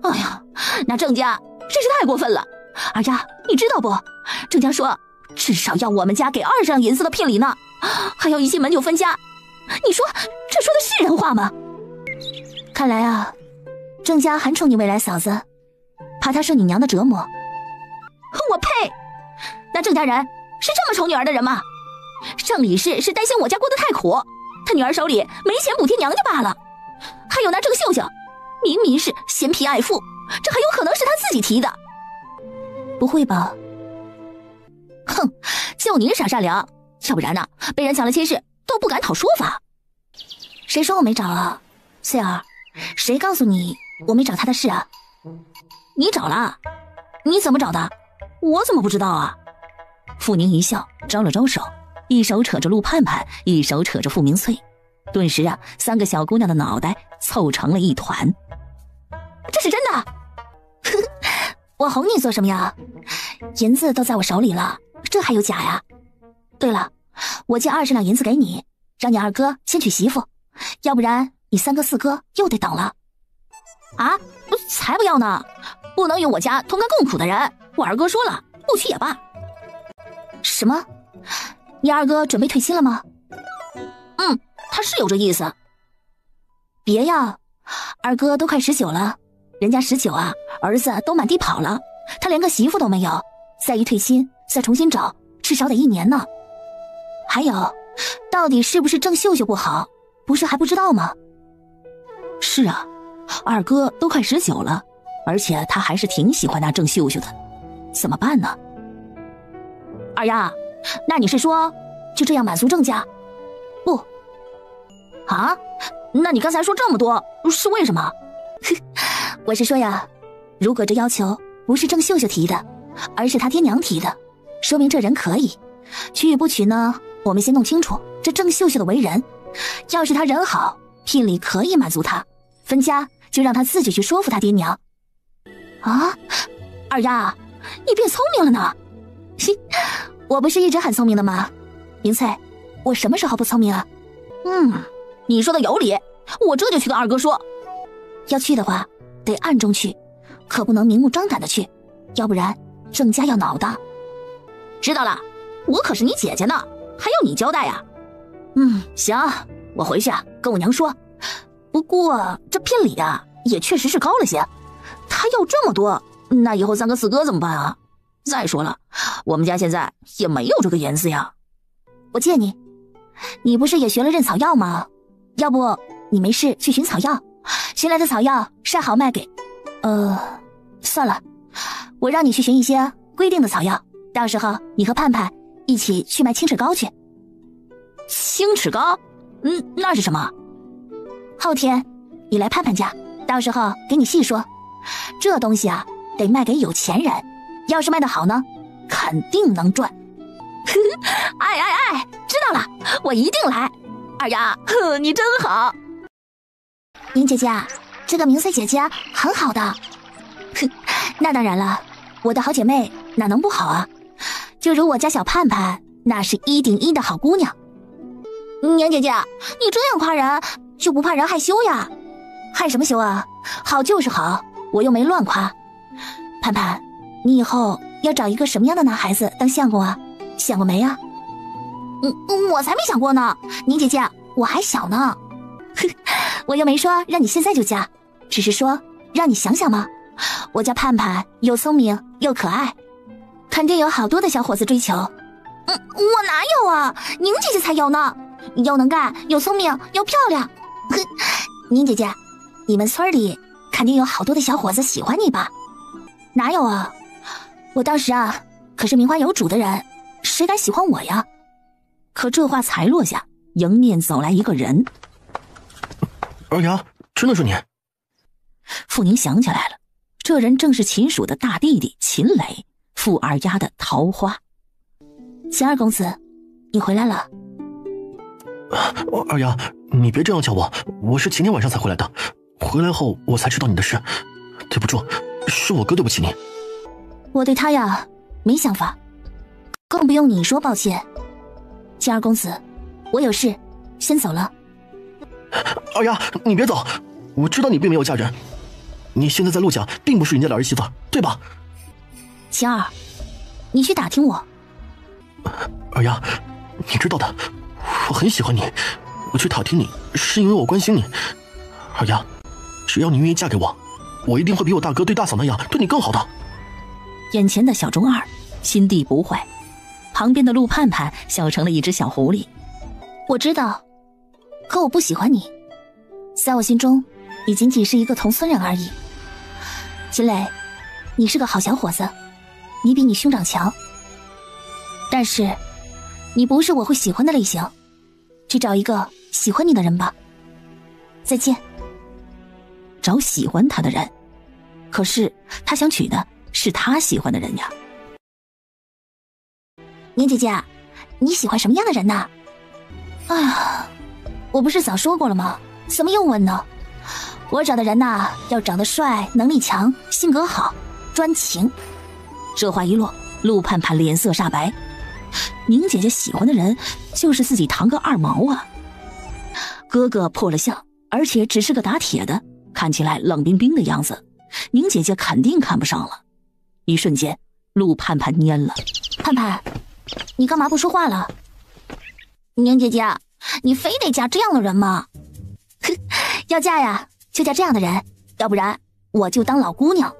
哎呀，那郑家真是太过分了！二丫，你知道不？郑家说至少要我们家给20两银子的聘礼呢，还要一进门就分家。你说这说的是人话吗？看来啊，郑家很宠你未来嫂子，怕她受你娘的折磨。我呸！那郑家人是这么宠女儿的人吗？郑李氏是担心我家过得太苦，他女儿手里没钱补贴娘家罢了。还有那郑秀秀，明明是嫌贫爱富，这还有可能是他自己提的。不会吧？哼，就你傻善良，要不然呢，被人抢了亲事都不敢讨说法。谁说我没找啊？翠儿，谁告诉你我没找他的事啊？你找了？你怎么找的？我怎么不知道啊？傅宁一笑，招了招手，一手扯着陆盼盼，一手扯着傅明翠，顿时啊，3个小姑娘的脑袋凑成了一团。这是真的？我哄你做什么呀？银子都在我手里了，这还有假呀？对了，我借20两银子给你，让你二哥先娶媳妇，要不然你3哥4哥又得等了。啊？才不要呢！不能有我家同甘共苦的人。我二哥说了，不娶也罢。什么？你二哥准备退亲了吗？他是有这意思。别呀，二哥都快19了，人家19啊，儿子都满地跑了，他连个媳妇都没有，再一退亲再重新找，至少得1年呢。还有，到底是不是郑秀秀不好，不是还不知道吗？是啊，二哥都快19了，而且他还是挺喜欢那郑秀秀的，怎么办呢？二丫，那你是说就这样满足郑家？不。啊？那你刚才说这么多是为什么？我是说呀，如果这要求不是郑秀秀提的，而是他爹娘提的，说明这人可以。娶与不娶呢，我们先弄清楚这郑秀秀的为人。要是他人好，聘礼可以满足他，分家就让他自己去说服他爹娘。啊，二丫，你变聪明了呢。我不是一直很聪明的吗？明翠，我什么时候不聪明啊？你说的有理，我这就去跟二哥说。要去的话得暗中去，可不能明目张胆的去，要不然郑家要恼的。知道了，我可是你姐姐呢，还要你交代呀。行，我回去跟我娘说。不过这聘礼也确实是高了些，他要这么多，那以后三哥四哥怎么办啊？再说了，我们家现在也没有这个银子呀。我借你，你不是也学了认草药吗？要不你没事去寻草药，寻来的草药晒好卖给……算了，我让你去寻一些规定的草药，到时候你和盼盼一起去卖青齿膏去。青齿膏？那是什么？后天你来盼盼家，到时候给你细说。这东西得卖给有钱人，要是卖得好呢，肯定能赚。哎，知道了，我一定来。二丫，你真好。宁姐姐，这个明翠姐姐很好的。那当然了，我的好姐妹哪能不好啊？就如我家小盼盼，那是1顶1的好姑娘。宁姐姐，你这样夸人，就不怕人害羞呀？害什么羞啊？好就是好，我又没乱夸。盼盼，你以后要找一个什么样的男孩子当相公啊？想过没啊？我才没想过呢。宁姐姐，我还小呢。我又没说让你现在就嫁，只是说让你想想嘛。我家盼盼又聪明又可爱，肯定有好多的小伙子追求。我哪有啊？宁姐姐才有呢，又能干又聪明又漂亮。宁姐姐，你们村里肯定有好多的小伙子喜欢你吧？哪有啊？我当时可是名花有主的人，谁敢喜欢我呀？可这话才落下，迎面走来一个人。二丫，真的是你？傅宁想起来了，这人正是秦蜀的大弟弟秦磊，傅二丫的桃花。秦二公子，你回来了。二丫，你别这样叫我，我是前天晚上才回来的，回来后我才知道你的事，对不住，是我哥对不起你。我对他没想法，更不用你说抱歉。秦二公子，我有事先走了。二丫，你别走，我知道你并没有嫁人，你现在在陆家并不是人家的儿媳妇，对吧？秦二，你去打听我。二丫，你知道的，我很喜欢你，我去打听你是因为我关心你。二丫，只要你愿意嫁给我，我一定会比我大哥对大嫂那样对你更好的。眼前的小中二心地不坏，旁边的陆盼盼笑成了一只小狐狸。我知道，可我不喜欢你，在我心中你仅仅是一个同村人而已。秦磊，你是个好小伙子，你比你兄长强，但是你不是我会喜欢的类型，去找一个喜欢你的人吧。再见。找喜欢他的人，可是他想娶的是他喜欢的人呀。宁姐姐，你喜欢什么样的人呢？哎呀，我不是早说过了吗？怎么又问呢？我找的人要长得帅，能力强，性格好，专情。这话一落，陆盼盼脸色煞白。宁姐姐喜欢的人就是自己堂哥二毛啊。哥哥破了相，而且只是个打铁的，看起来冷冰冰的样子，宁姐姐肯定看不上了。一瞬间，陆盼盼蔫了。盼盼，你干嘛不说话了？宁姐姐，你非得嫁这样的人吗？要嫁呀，就嫁这样的人，要不然我就当老姑娘。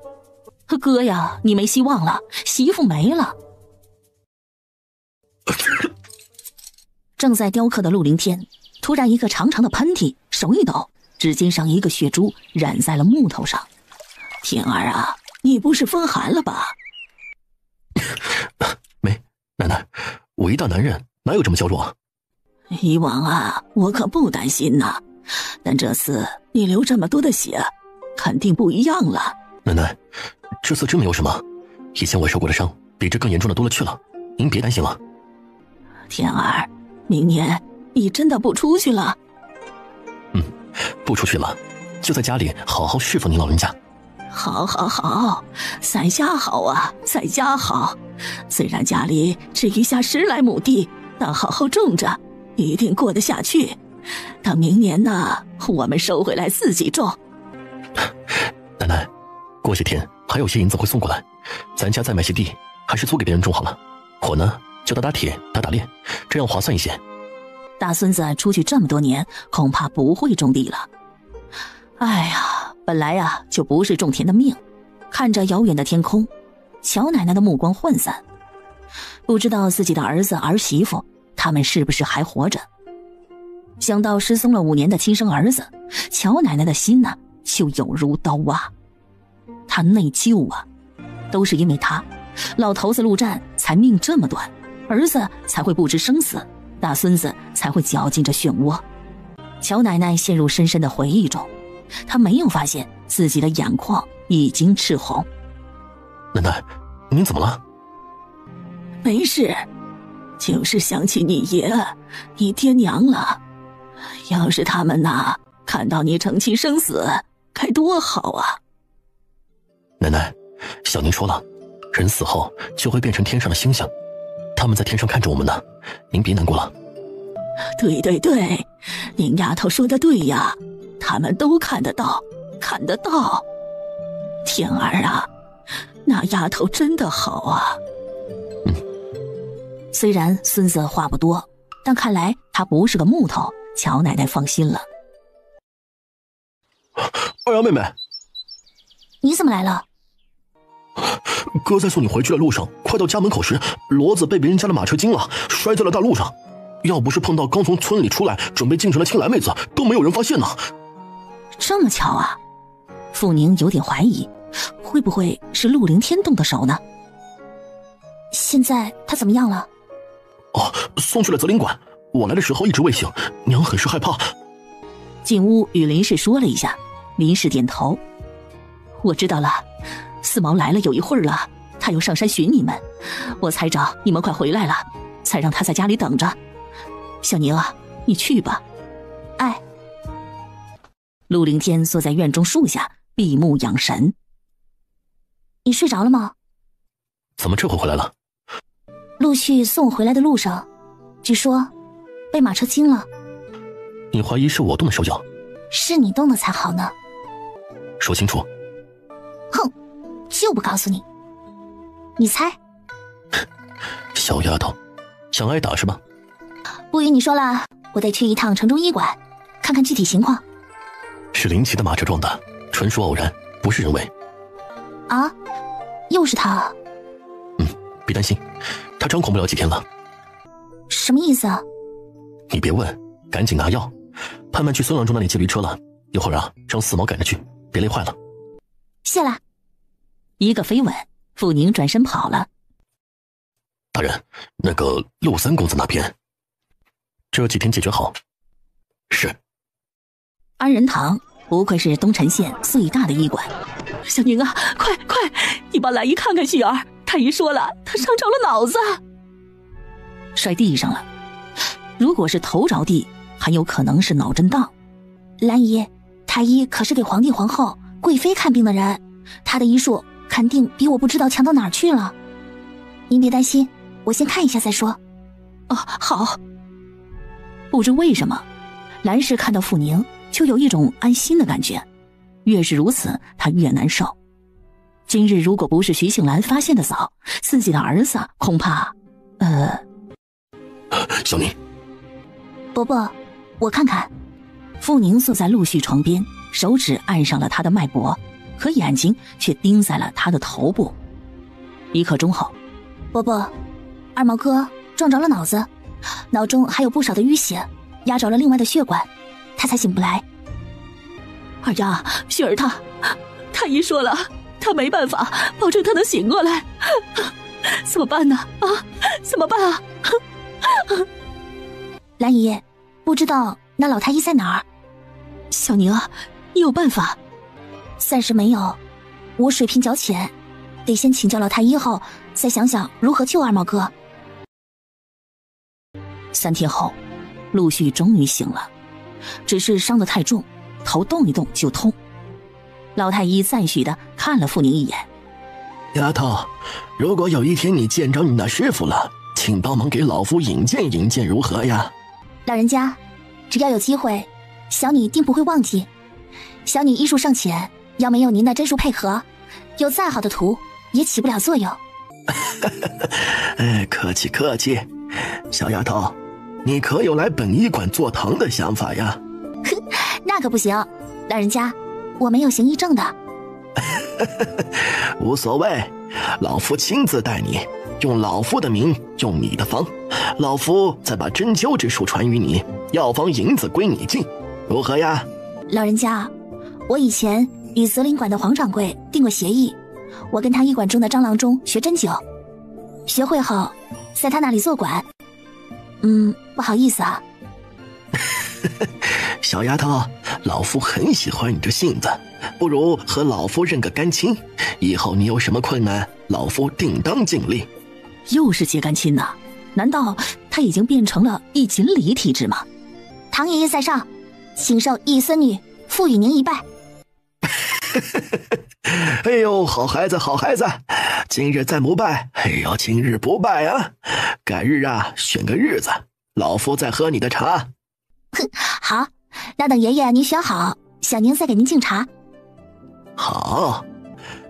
哥呀，你没希望了，媳妇没了。正在雕刻的陆凌天突然一个长长的喷嚏，手一抖，指尖上一个血珠染在了木头上。天儿啊，你不是风寒了吧？没，奶奶，我一大男人哪有这么娇弱啊？以往啊，我可不担心呐，但这次你流这么多的血，肯定不一样了。奶奶，这次真没有什么，以前我受过的伤比这更严重的多了去了，您别担心了。天儿，明年你真的不出去了？不出去了，就在家里好好侍奉您老人家。好，在家好啊，在家好。虽然家里只余下10来亩地，但好好种着，一定过得下去。等明年呢，我们收回来自己种。奶奶，过些天还有些银子会送过来，咱家再买些地，还是租给别人种好了。我呢，就打铁，打炼，这样划算一些。大孙子出去这么多年，恐怕不会种地了。哎呀，本来呀就不是种田的命。看着遥远的天空，乔奶奶的目光涣散，不知道自己的儿子儿媳妇他们是不是还活着。想到失踪了5年的亲生儿子，乔奶奶的心呢就有如刀挖。她内疚啊，都是因为他，老头子陆战才命这么短，儿子才会不知生死，大孙子才会搅进这漩涡。乔奶奶陷入深深的回忆中，她没有发现自己的眼眶已经赤红。奶奶，您怎么了？没事，就是想起你爷、你爹娘了。要是他们呐，看到你成亲生死，该多好啊！奶奶，小宁说了，人死后就会变成天上的星星，他们在天上看着我们呢，您别难过了。对，您丫头说的对呀，他们都看得到，看得到。天儿啊，那丫头真的好啊。虽然孙子话不多，但看来他不是个木头，乔奶奶放心了。二丫妹妹，你怎么来了？哥在送你回去的路上，快到家门口时，骡子被别人家的马车惊了，摔在了大路上。要不是碰到刚从村里出来准备进城的青兰妹子，都没有人发现呢。这么巧啊？傅宁有点怀疑，会不会是陆凌天动的手呢？现在他怎么样了？哦，送去了泽林馆。我来的时候一直未醒，娘很是害怕。进屋与林氏说了一下，林氏点头。我知道了，四毛来了有一会儿了，他又上山寻你们，我猜着你们快回来了，才让他在家里等着。小宁啊，你去吧。哎。陆凌天坐在院中树下闭目养神。你睡着了吗？怎么这会回来了？陆续送我回来的路上，据说被马车惊了。你怀疑是我动的手脚？是你动的才好呢。说清楚。哼，就不告诉你。你猜。小丫头，想挨打是吧？不与你说了，我得去一趟城中医馆，看看具体情况。是林奇的马车撞的，纯属偶然，不是人为。啊？又是他？别担心，他张狂不了几天了。什么意思啊？你别问，赶紧拿药。盼盼去孙郎中那里接驴车了，一会儿啊，让四毛赶着去，别累坏了。谢了。一个飞吻，傅宁转身跑了。大人，那个陆三公子那边，这几天解决好。是。安仁堂不愧是东陈县最大的医馆。小宁啊，快，你帮兰姨看看旭儿，太医说了，他伤着了脑子。摔地上了，如果是头着地，很有可能是脑震荡。兰姨，太医可是给皇帝皇后贵妃看病的人，他的医术肯定比我不知道强到哪儿去了。您别担心，我先看一下再说。哦，好。不知为什么，兰氏看到傅宁就有一种安心的感觉，越是如此，她越难受。今日如果不是徐杏兰发现的早，自己的儿子恐怕……小宁，伯伯，我看看。傅宁坐在陆续床边，手指按上了他的脉搏，可眼睛却盯在了他的头部。1刻钟后，伯伯，二毛哥撞着了脑子，脑中还有不少的淤血，压着了另外的血管，他才醒不来。二丫，旭儿他太医说了，他没办法保证他能醒过来，怎么办呢？怎么办啊？兰姨，不知道那老太医在哪儿？小宁啊，你有办法？暂时没有，我水平较浅，得先请教老太医后，再想想如何救二毛哥。3天后，陆续终于醒了，只是伤得太重，头动一动就痛。老太医赞许地看了傅宁一眼：“丫头，如果有一天你见着你那师傅了，请帮忙给老夫引荐引荐，如何呀？”老人家，只要有机会，小女定不会忘记。小女医术尚浅，要没有您的针术配合，有再好的图也起不了作用。客气客气。小丫头，你可有来本医馆坐堂的想法呀？那可不行，老人家，我没有行医证的。无所谓，老夫亲自带你，用老夫的名，用你的方，老夫再把针灸之术传于你，药方银子归你进，如何呀？老人家，我以前与泽林馆的黄掌柜订过协议，我跟他医馆中的张郎中学针灸，学会后在他那里坐馆。不好意思啊。小丫头，老夫很喜欢你这性子，不如和老夫认个干亲，以后你有什么困难，老夫定当尽力。又是结干亲呐？难道他已经变成了一锦鲤体质吗？唐爷爷在上，请受义孙女付与您一拜。哎呦，好孩子好孩子，今日再不拜，今日不拜啊！改日啊，选个日子，老夫再喝你的茶。好，那等爷爷您选好，小宁再给您敬茶。好，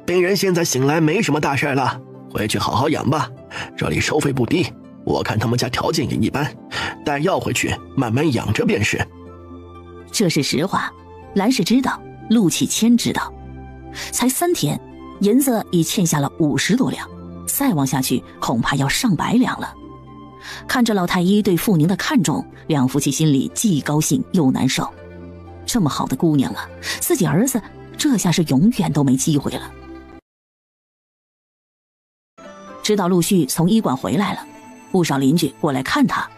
病人现在醒来没什么大事了，回去好好养吧，这里收费不低，我看他们家条件也一般，带药回去慢慢养着便是。这是实话，兰氏知道，陆启谦知道。才3天，银子已欠下了50多两，再往下去恐怕要上百两了。看着老太医对傅宁的看重，两夫妻心里既高兴又难受。这么好的姑娘啊，自己儿子这下是永远都没机会了。直到陆续从医馆回来了，不少邻居过来看他，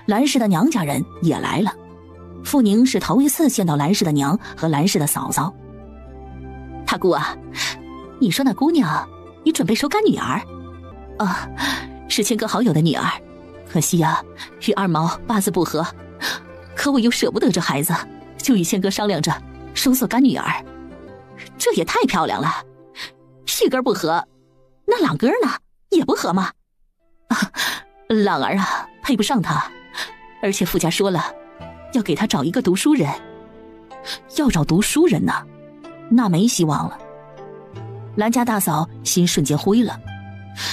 兰氏的娘家人也来了。傅宁是头一次见到兰氏的娘和兰氏的嫂嫂。大姑啊，你说那姑娘，你准备收干女儿？是谦哥好友的女儿，可惜啊，与二毛八字不合，可我又舍不得这孩子，就与谦哥商量着收做干女儿。这也太漂亮了，一根不合，那2根呢？也不合吗？朗儿啊，配不上他，而且傅家说了，要给他找一个读书人。要找读书人呢，那没希望了。兰家大嫂心瞬间灰了，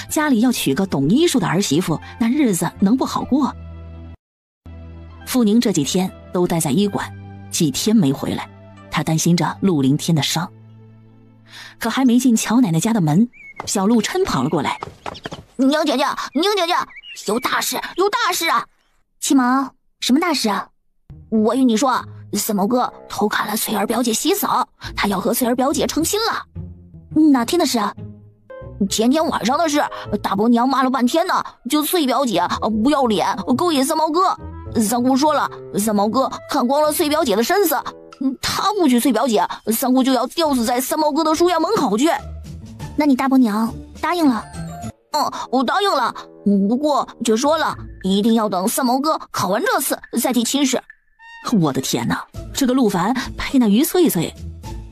家里要娶个懂医术的儿媳妇，那日子能不好过？傅宁这几天都待在医馆，几天没回来，他担心着陆凌天的伤。可还没进乔奶奶家的门，小陆琛跑了过来：“宁姐姐，宁姐姐，有大事，有大事啊！”七毛，什么大事啊？我与你说，三毛哥偷看了翠儿表姐洗澡，他要和翠儿表姐成亲了。哪天的事啊？前天晚上的事，大伯娘骂了半天呢，就翠表姐不要脸，勾引三毛哥。三姑说了，三毛哥看光了翠表姐的身子，他不娶翠表姐，三姑就要吊死在三毛哥的书院门口去。那你大伯娘答应了？我答应了，不过却说了一定要等三毛哥考完这次再提亲事。我的天哪，这个陆凡配那于翠翠，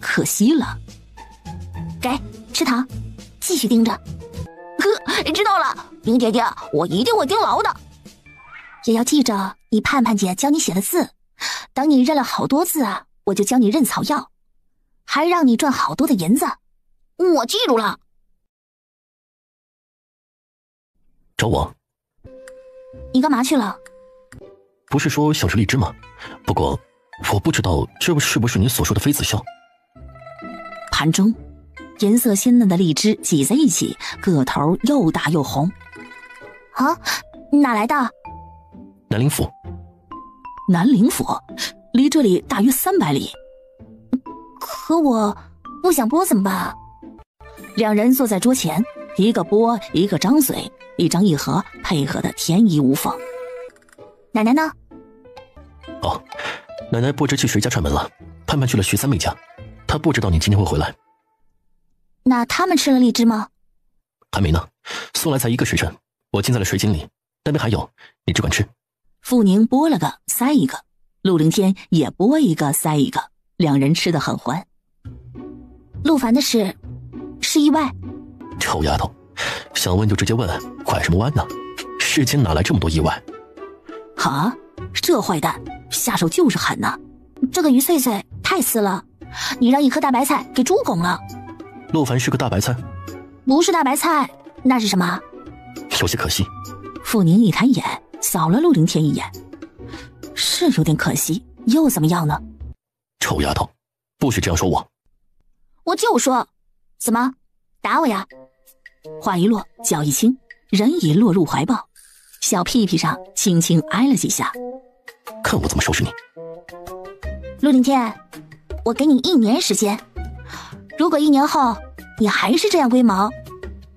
可惜了。给吃糖，继续盯着。知道了，宁姐姐，我一定会盯牢的。也要记着你盼盼姐教你写的字，等你认了好多字啊，我就教你认草药，还让你赚好多的银子。我记住了。找我？你干嘛去了？不是说想吃荔枝吗？不过我不知道这是不是你所说的妃子笑。盘中颜色鲜嫩的荔枝挤在一起，个头又大又红。啊，哪来的？南陵府。南陵府离这里大约300里。可我不想剥怎么办？两人坐在桌前，一个剥，一个张嘴，一张一合，配合的天衣无缝。奶奶呢？哦，奶奶不知去谁家串门了，盼盼去了徐三妹家，她不知道你今天会回来。那他们吃了荔枝吗？还没呢，送来才1个时辰，我浸在了水井里，那边还有，你只管吃。傅宁剥了个塞一个，陆凌天也剥一个塞一个，两人吃得很欢。陆凡的事是意外？臭丫头，想问就直接问，拐什么弯呢？世间哪来这么多意外？哈，这坏蛋下手就是狠呐！这个于翠翠太次了，你让一颗大白菜给猪拱了。陆凡是个大白菜？不是大白菜，那是什么？有些可惜。傅宁一抬眼扫了陆凌天一眼，是有点可惜，又怎么样呢？臭丫头，不许这样说我。我就说，怎么打我呀？话一落，脚一轻，人已落入怀抱，小屁屁上轻轻挨了几下。看我怎么收拾你！陆凌天，我给你1年时间，如果1年后你还是这样龟毛，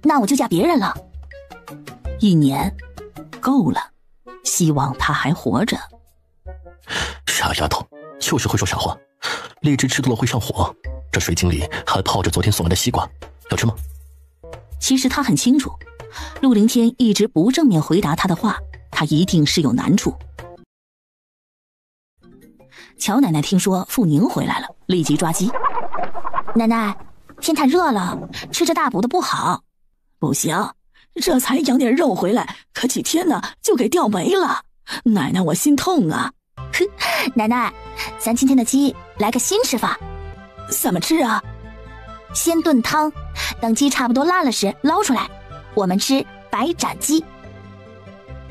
那我就嫁别人了。1年够了，希望他还活着。傻丫头，就是会说傻话。荔枝吃多了会上火，这水井里还泡着昨天送来的西瓜，要吃吗？其实他很清楚，陆凌天一直不正面回答他的话，他一定是有难处。乔奶奶听说傅宁回来了，立即抓鸡。奶奶，天太热了，吃着大补的不好。不行，这才养点肉回来，可几天呢就给掉没了。奶奶我心痛啊。哼，奶奶，咱今天的鸡来个新吃法。怎么吃啊？先炖汤，等鸡差不多烂了时捞出来，我们吃白斩鸡。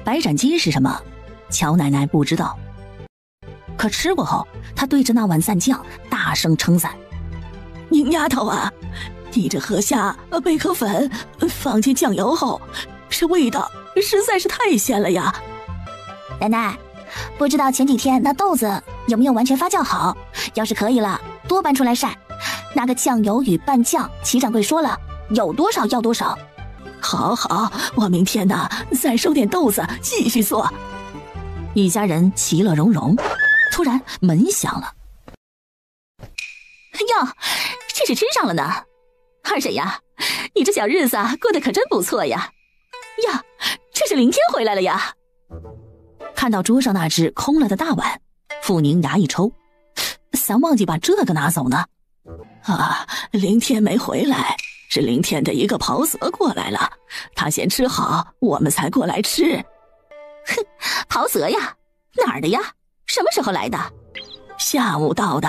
白斩鸡是什么？乔奶奶不知道，可吃过后，她对着那碗蘸酱大声称赞：“宁丫头啊，你这喝下贝壳粉，放进酱油后，这味道实在是太鲜了呀！”奶奶，不知道前几天那豆子有没有完全发酵好？要是可以了，多搬出来晒。那个酱油与拌酱，齐掌柜说了，有多少要多少。好好，我明天呢再收点豆子继续做。一家人其乐融融。突然门响了。哟，这是吃上了呢。二婶呀，你这小日子过得可真不错呀。呀，这是凌天回来了呀。看到桌上那只空了的大碗，傅宁牙一抽，咱忘记把这个拿走呢。啊，凌天没回来，是凌天的一个袍泽过来了，他先吃好，我们才过来吃。哼，袍泽呀？哪儿的呀？什么时候来的？下午到的。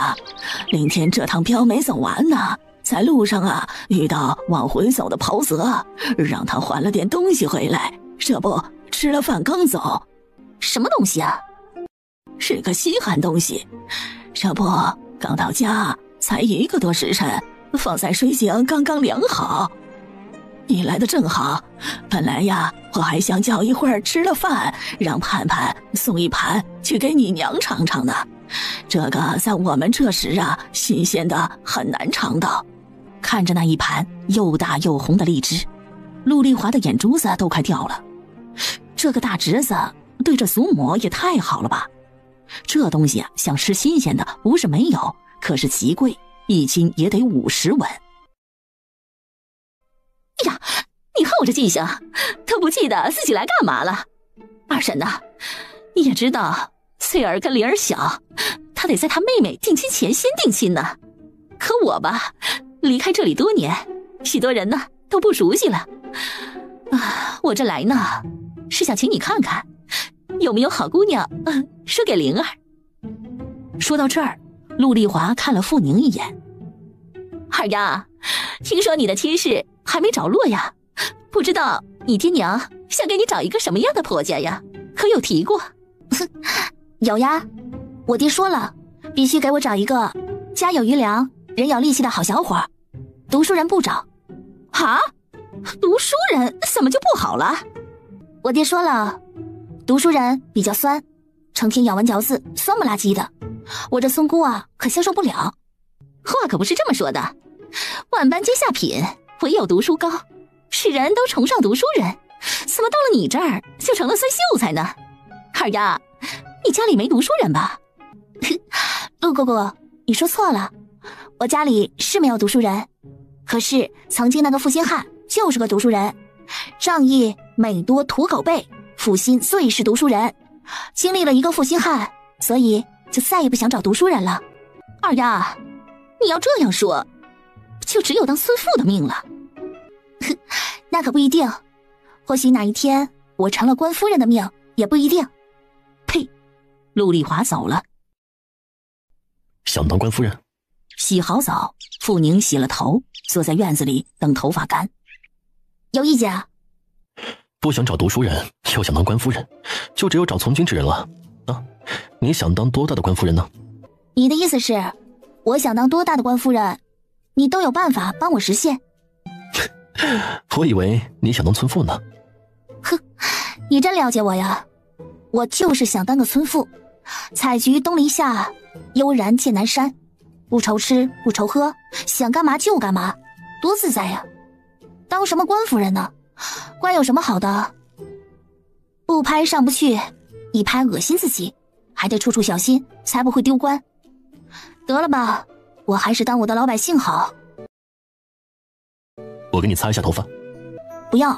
凌天这趟镖没走完呢，在路上啊遇到往回走的袍泽，让他还了点东西回来，这不吃了饭刚走。什么东西啊？是个稀罕东西，这不刚到家才1个多时辰，放在水井刚刚凉好。你来的正好，本来呀我还想叫一会儿吃了饭，让盼盼送一盘去给你娘尝尝呢。这个在我们这时啊，新鲜的很难尝到。看着那一盘又大又红的荔枝，陆丽华的眼珠子都快掉了。这个大侄子对这祖母也太好了吧！这东西啊，想吃新鲜的不是没有，可是极贵，1斤也得50文。呀，你看我这记性，都不记得自己来干嘛了。二婶呐，你也知道翠儿跟灵儿小，她得在她妹妹定亲前先定亲呢。可我吧，离开这里多年，许多人呢都不熟悉了。啊，我这来呢，是想请你看看，有没有好姑娘，说给灵儿。说到这儿，陆丽华看了傅宁一眼。二丫，听说你的亲事还没着落呀？不知道你爹娘想给你找一个什么样的婆家呀？可有提过？有呀，我爹说了，必须给我找一个家有余粮、人有力气的好小伙，读书人不找。啊？读书人怎么就不好了？我爹说了，读书人比较酸，成天咬文嚼字，酸不拉几的。我这松姑啊，可消受不了。话可不是这么说的。万般皆下品，唯有读书高，世人都崇尚读书人，怎么到了你这儿就成了酸秀才呢？二丫，你家里没读书人吧？陆姑姑，你说错了，我家里是没有读书人，可是曾经那个负心汉就是个读书人，仗义美多土狗辈，负心最是读书人。经历了一个负心汉，所以就再也不想找读书人了。二丫，你要这样说，就只有当孙妇的命了。那可不一定，或许哪一天我成了官夫人的命也不一定。呸！陆丽华走了。想当官夫人？洗好澡，傅宁洗了头，坐在院子里等头发干。有意见啊？不想找读书人，又想当官夫人，就只有找从军之人了。啊，你想当多大的官夫人呢？你的意思是，我想当多大的官夫人，你都有办法帮我实现？我以为你想当村妇呢。哼，你真了解我呀！我就是想当个村妇，采菊东篱下，悠然见南山，不愁吃不愁喝，想干嘛就干嘛，多自在呀！当什么官夫人呢？官有什么好的？不拍上不去，一拍恶心自己，还得处处小心，才不会丢官。得了吧，我还是当我的老百姓好。我给你擦一下头发。不要，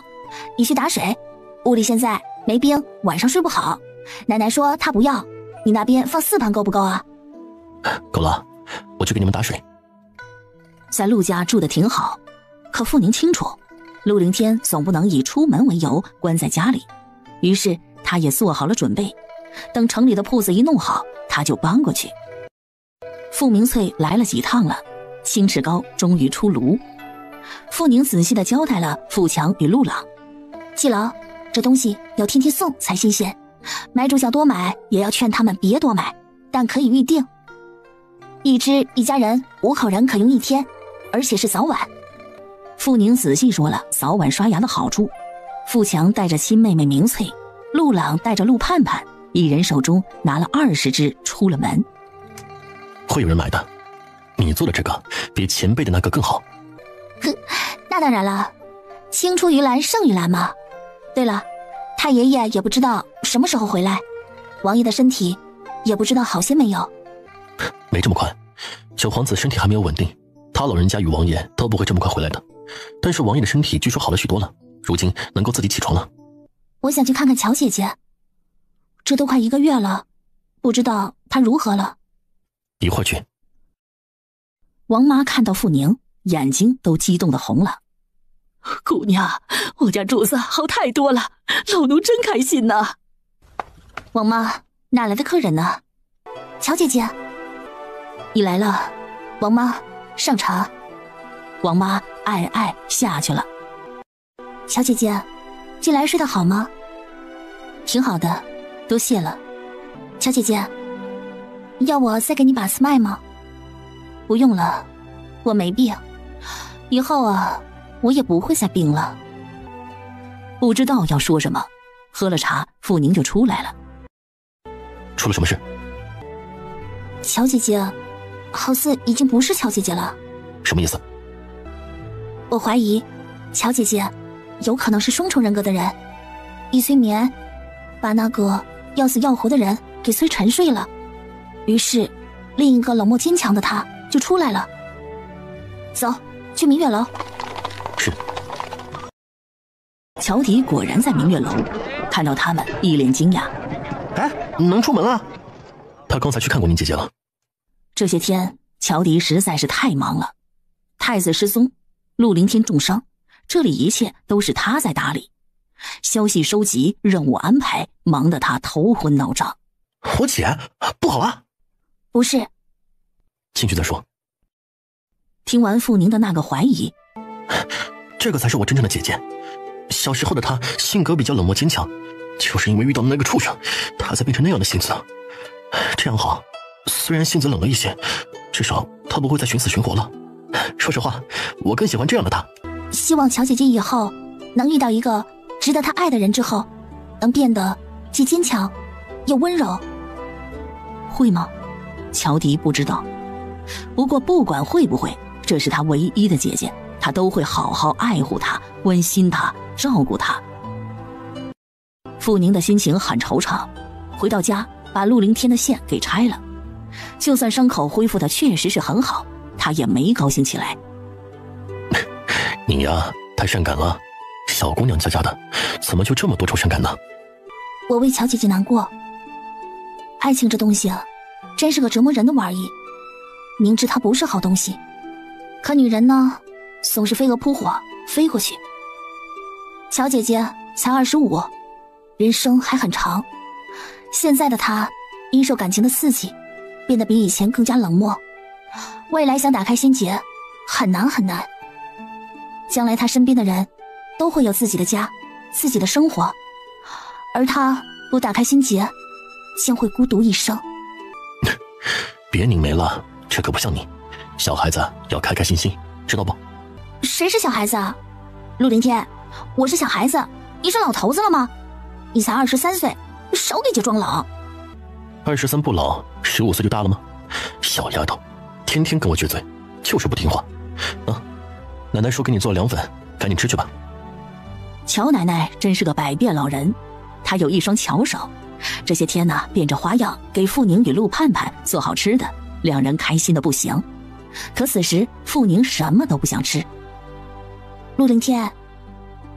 你去打水，屋里现在没冰，晚上睡不好。奶奶说她不要，你那边放4盆够不够啊？够了，我去给你们打水。在陆家住得挺好，可傅宁清楚，陆凌天总不能以出门为由关在家里，于是他也做好了准备，等城里的铺子一弄好，他就搬过去。傅明翠来了几趟了，青翅糕终于出炉。傅宁仔细地交代了傅强与陆朗，季老，这东西要天天送才新鲜，买主想多买也要劝他们别多买，但可以预定。一只一家人5口人可用1天，而且是早晚。傅宁仔细说了早晚刷牙的好处。傅强带着亲妹妹明翠，陆朗带着陆盼盼，一人手中拿了20只出了门。会有人买的，你做的这个比前辈的那个更好。哼，那当然了，青出于蓝胜于蓝嘛。对了，太爷爷也不知道什么时候回来，王爷的身体也不知道好些没有。没这么快，小皇子身体还没有稳定，他老人家与王爷都不会这么快回来的。但是王爷的身体据说好了许多了，如今能够自己起床了。我想去看看乔姐姐，这都快1个月了，不知道她如何了。一会儿去。王妈看到傅宁，眼睛都激动的红了。姑娘，我家主子好太多了，老奴真开心呐。王妈，哪来的客人呢？乔姐姐，你来了。王妈，上茶。王妈爱下去了。乔姐姐，近来睡得好吗？挺好的，多谢了。乔姐姐，要我再给你把次脉吗？不用了，我没病，以后啊，我也不会再病了。不知道要说什么，喝了茶，傅宁就出来了。出了什么事？乔姐姐好似已经不是乔姐姐了。什么意思？我怀疑乔姐姐有可能是双重人格的人，一催眠把那个要死要活的人给催沉睡了，于是另一个冷漠坚强的她就出来了。走，去明月楼。是。乔迪果然在明月楼，看到他们一脸惊讶。哎，能出门了？他刚才去看过您姐姐了。这些天乔迪实在是太忙了，太子失踪，陆凌天重伤，这里一切都是他在打理，消息收集、任务安排，忙得他头昏脑胀。我姐不好啊？不是。进去再说。听完傅宁的那个怀疑，这个才是我真正的姐姐。小时候的她性格比较冷漠坚强，就是因为遇到那个畜生，她才变成那样的性子。这样好，虽然性子冷了一些，至少她不会再寻死寻活了。说实话，我更喜欢这样的她。希望乔姐姐以后能遇到一个值得她爱的人之后，能变得既坚强又温柔。会吗？乔迪不知道。不过不管会不会，这是他唯一的姐姐，他都会好好爱护她，关心她，照顾她。傅宁的心情很惆怅，回到家把陆凌天的线给拆了。就算伤口恢复的确实是很好，他也没高兴起来。你呀，太善感了，小姑娘家家的，怎么就这么多愁善感呢？我为乔姐姐难过。爱情这东西啊，真是个折磨人的玩意。明知它不是好东西，可女人呢，总是飞蛾扑火，飞过去。乔姐姐才25，人生还很长。现在的她因受感情的刺激，变得比以前更加冷漠。未来想打开心结，很难很难。将来她身边的人都会有自己的家，自己的生活，而她不打开心结，将会孤独一生。别拧眉了，这可不像你，小孩子要开开心心，知道不？谁是小孩子啊？陆凌天，我是小孩子，你是老头子了吗？你才23岁，少给姐装老。23不老，15岁就大了吗？小丫头，天天跟我撅嘴，就是不听话。啊，奶奶说给你做了凉粉，赶紧吃去吧。乔奶奶真是个百变老人，她有一双巧手，这些天呢，变着花样给傅宁与陆盼盼做好吃的，两人开心的不行。可此时傅宁什么都不想吃。陆凌天，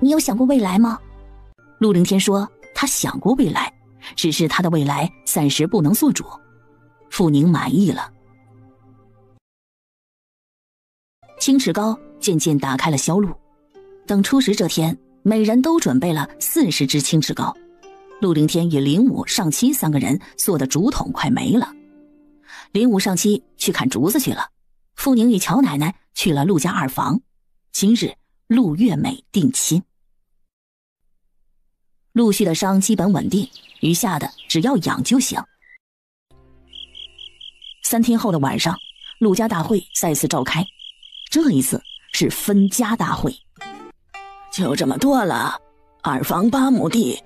你有想过未来吗？陆凌天说他想过未来，只是他的未来暂时不能做主。傅宁满意了。青池糕渐渐打开了销路，等初十这天，每人都准备了40只青池糕。陆凌天与林武、上七三个人做的竹筒快没了。林武、上七去砍竹子去了，傅宁与乔奶奶去了陆家二房。今日陆月美定亲。陆续的伤基本稳定，余下的只要养就行。3天后的晚上，陆家大会再次召开，这一次是分家大会。就这么多了，2房8亩地，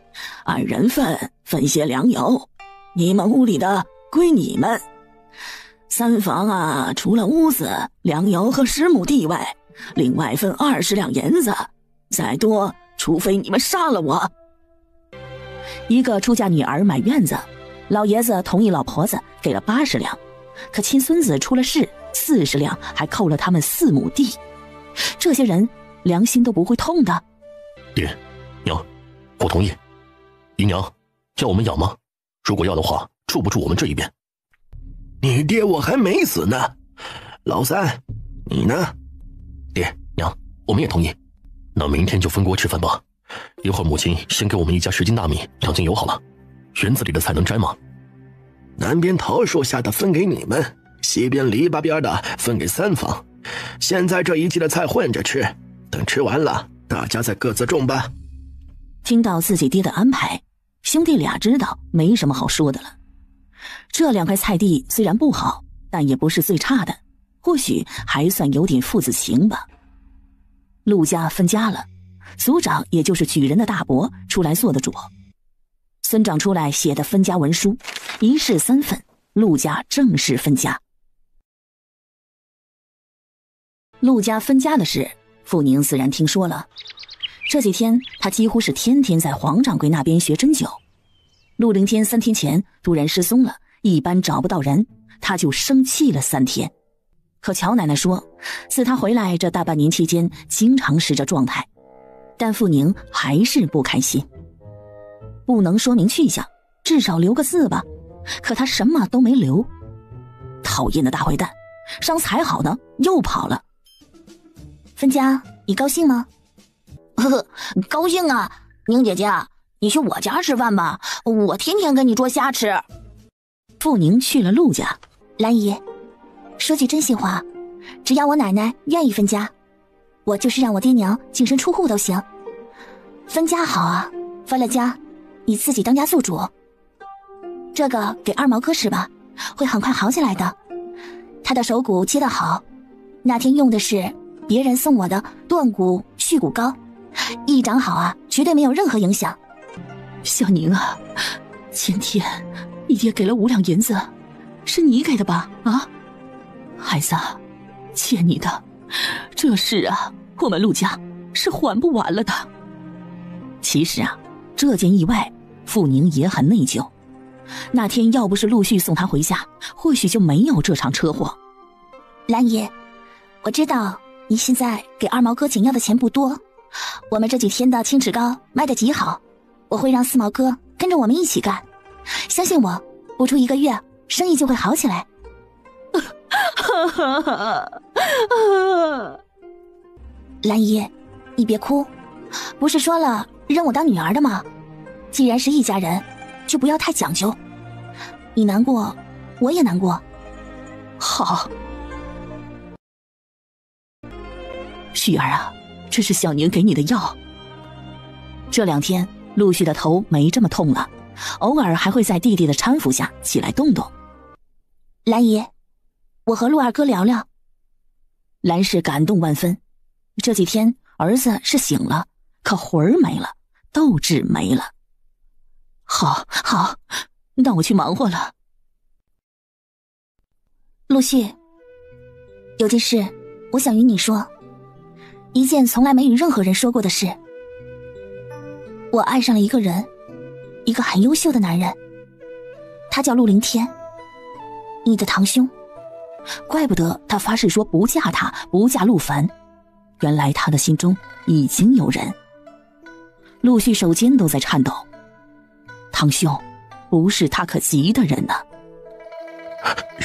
按人份分些粮油，你们屋里的归你们。3房啊，除了屋子、粮油和10亩地外，另外分20两银子，再多除非你们杀了我。一个出嫁女儿买院子，老爷子同意老婆子给了80两，可亲孙子出了事，40两还扣了他们4亩地。这些人良心都不会痛的。爹娘，我同意。姨娘，要我们养吗？如果要的话，住不住我们这一边？你爹我还没死呢。老三，你呢？爹娘，我们也同意。那明天就分锅吃饭吧。一会儿母亲先给我们一家10斤大米，2斤油好了。园子里的菜能摘吗？南边桃树下的分给你们，西边篱笆边的分给3房。现在这一季的菜混着吃，等吃完了，大家再各自种吧。听到自己爹的安排，兄弟俩知道没什么好说的了。这2块菜地虽然不好，但也不是最差的，或许还算有点父子情吧。陆家分家了，族长也就是举人的大伯出来做的主。孙长出来写的分家文书，1式3份，陆家正式分家。陆家分家的事，傅宁自然听说了。这几天他几乎是天天在黄掌柜那边学针灸。陆凌天3天前突然失踪了，一般找不到人，他就生气了3天。可乔奶奶说，自他回来这大半年期间，经常是这状态。但傅宁还是不开心，不能说明去向，至少留个字吧。可他什么都没留。讨厌的大坏蛋，伤才好呢，又跑了。分家，你高兴吗？呵呵，高兴啊！宁姐姐，你去我家吃饭吧，我天天跟你捉虾吃。傅宁去了陆家。兰姨，说句真心话，只要我奶奶愿意分家，我就是让我爹娘净身出户都行。分家好啊，分了家，你自己当家做主。这个给2毛哥吃吧，会很快好起来的。他的手骨接得好，那天用的是别人送我的断骨续骨膏，一长好啊，绝对没有任何影响。小宁啊，前天你爹给了5两银子，是你给的吧？啊，孩子，欠你的这事啊，我们陆家是还不完了的。其实啊，这件意外，傅宁也很内疚。那天要不是陆续送他回家，或许就没有这场车祸。兰姨，我知道你现在给二毛哥请要的钱不多，我们这几天的青齿膏卖得极好，我会让四毛哥跟着我们一起干，相信我，不出1个月，生意就会好起来。兰姨，你别哭，不是说了认我当女儿的吗？既然是一家人，就不要太讲究。你难过，我也难过。好，旭儿啊，这是小宁给你的药。这2天，陆续的头没这么痛了，偶尔还会在弟弟的搀扶下起来动动。兰姨，我和陆二哥聊聊。兰氏感动万分，这几天儿子是醒了，可魂儿没了，斗志没了。好，那我去忙活了。陆续，有件事我想与你说，一件从来没与任何人说过的事。我爱上了一个人，一个很优秀的男人，他叫陆凌天，你的堂兄。怪不得他发誓说不嫁他，不嫁陆凡，原来他的心中已经有人。陆续手肩都在颤抖，堂兄不是他可及的人呢。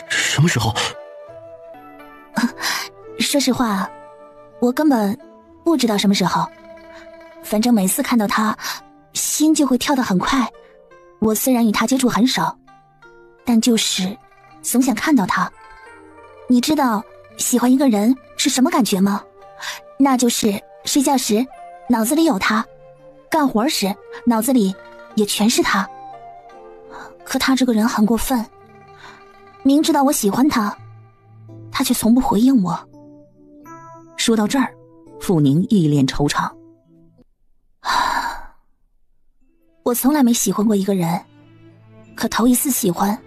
什么时候？说实话，我根本不知道什么时候，反正每次看到他，心就会跳得很快。我虽然与他接触很少，但就是总想看到他。你知道喜欢一个人是什么感觉吗？那就是睡觉时脑子里有他，干活时脑子里也全是他。可他这个人很过分，明知道我喜欢他，他却从不回应我。说到这儿，傅宁一脸惆怅。我从来没喜欢过一个人，可头一次喜欢，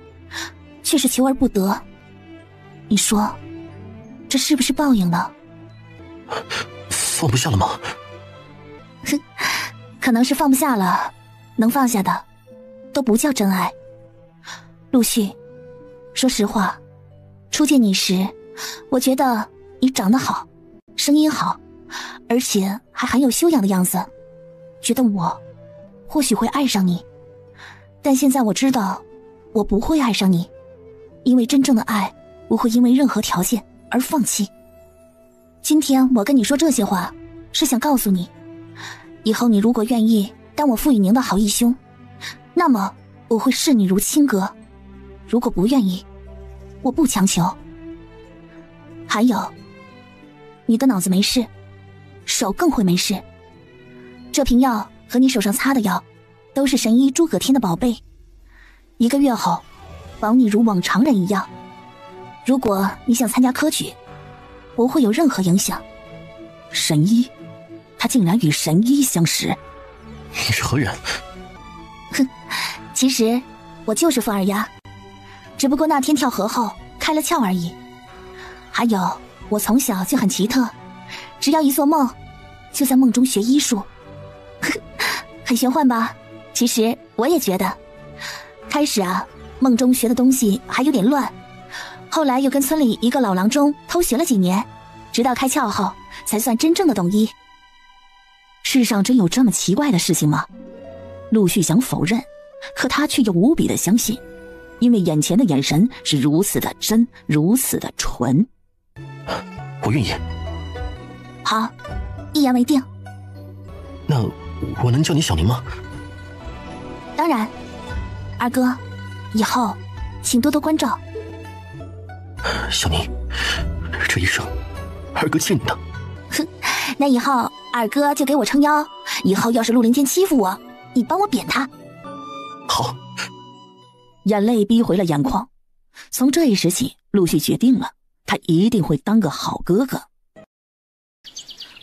却是求而不得。你说，这是不是报应呢？放不下了吗？可能是放不下了，能放下的，都不叫真爱。陆续，说实话，初见你时，我觉得你长得好，声音好，而且还很有修养的样子，觉得我或许会爱上你。但现在我知道，我不会爱上你，因为真正的爱不会因为任何条件而放弃。今天我跟你说这些话，是想告诉你，以后你如果愿意当我傅雨宁的好义兄，那么我会视你如亲哥；如果不愿意，我不强求。还有，你的脑子没事，手更会没事。这瓶药和你手上擦的药，都是神医诸葛天的宝贝，1个月后，保你如往常人一样。如果你想参加科举，不会有任何影响。神医，他竟然与神医相识。你是何人？哼，其实我就是傅二丫，只不过那天跳河后开了窍而已。还有，我从小就很奇特，只要一做梦，就在梦中学医术。很玄幻吧？其实我也觉得，开始啊，梦中学的东西还有点乱，后来又跟村里一个老郎中偷学了几年，直到开窍后才算真正的懂医。世上真有这么奇怪的事情吗？陆续想否认，可他却又无比的相信，因为眼前的眼神是如此的真，如此的纯。我愿意。好，一言为定。那我能叫你小宁吗？当然，二哥，以后请多多关照。小宁，这一生二哥欠你的。哼，那以后二哥就给我撑腰，以后要是陆凌天欺负我，你帮我扁他。好。眼泪逼回了眼眶，从这一时起，陆续决定了，他一定会当个好哥哥。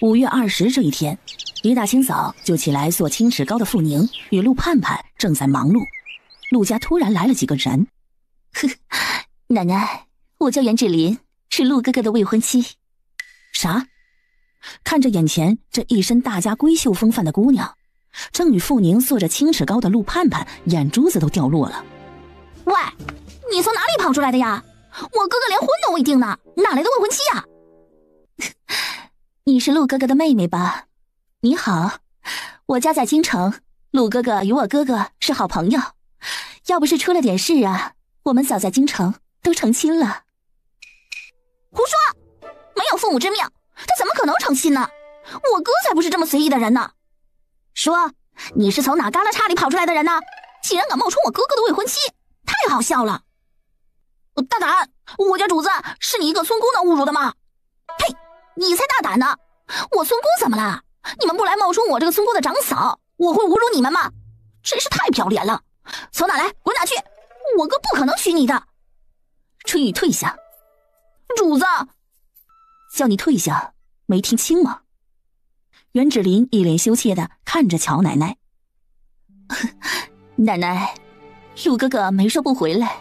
5月20这一天，一大清早就起来做青齿膏的傅宁与陆盼盼正在忙碌，陆家突然来了几个人。奶奶，我叫袁芷琳，是陆哥哥的未婚妻。啥？看着眼前这一身大家闺秀风范的姑娘，正与傅宁坐着青尺高的陆盼盼眼珠子都掉落了。喂，你从哪里跑出来的呀？我哥哥连婚都未定呢，哪来的未婚妻呀？你是陆哥哥的妹妹吧？你好，我家在京城，陆哥哥与我哥哥是好朋友，要不是出了点事啊，我们早在京城都成亲了。胡说，没有父母之命，他怎么可能成亲呢？我哥才不是这么随意的人呢。说，你是从哪旮旯旯里跑出来的人呢？竟然敢冒充我哥哥的未婚妻，太好笑了！大胆，我家主子是你一个村姑能侮辱的吗？呸，你才大胆呢！我村姑怎么了？你们不来冒充我这个村姑的长嫂，我会侮辱你们吗？真是太不要脸了！从哪来，滚哪去！我哥不可能娶你的。春雨退下。主子，叫你退下，没听清吗？袁芷琳一脸羞怯地看着乔奶奶。奶奶，陆哥哥没说不回来，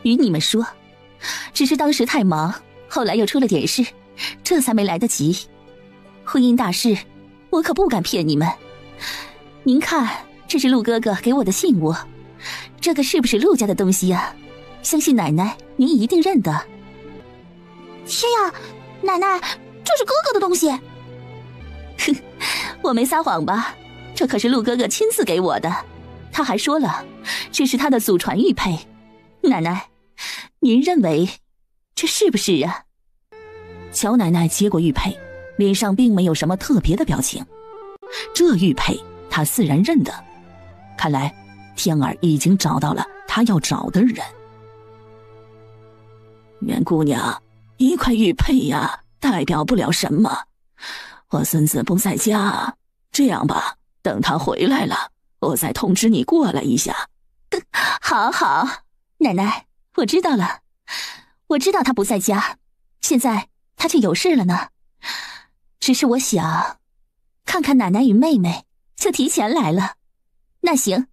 与你们说，只是当时太忙，后来又出了点事，这才没来得及。婚姻大事，我可不敢骗你们。您看，这是陆哥哥给我的信物，这个是不是陆家的东西呀？相信奶奶您一定认得。天呀，奶奶，这是哥哥的东西。哼，我没撒谎吧？这可是陆哥哥亲自给我的，他还说了，这是他的祖传玉佩。奶奶，您认为这是不是啊？乔奶奶接过玉佩，脸上并没有什么特别的表情。这玉佩她自然认得，看来天儿已经找到了她要找的人。袁姑娘，一块玉佩呀，代表不了什么。我孙子不在家，这样吧，等他回来了，我再通知你过来一下。好好，奶奶，我知道了，我知道他不在家，现在他却有事了呢。只是我想看看奶奶与妹妹，就提前来了。那行，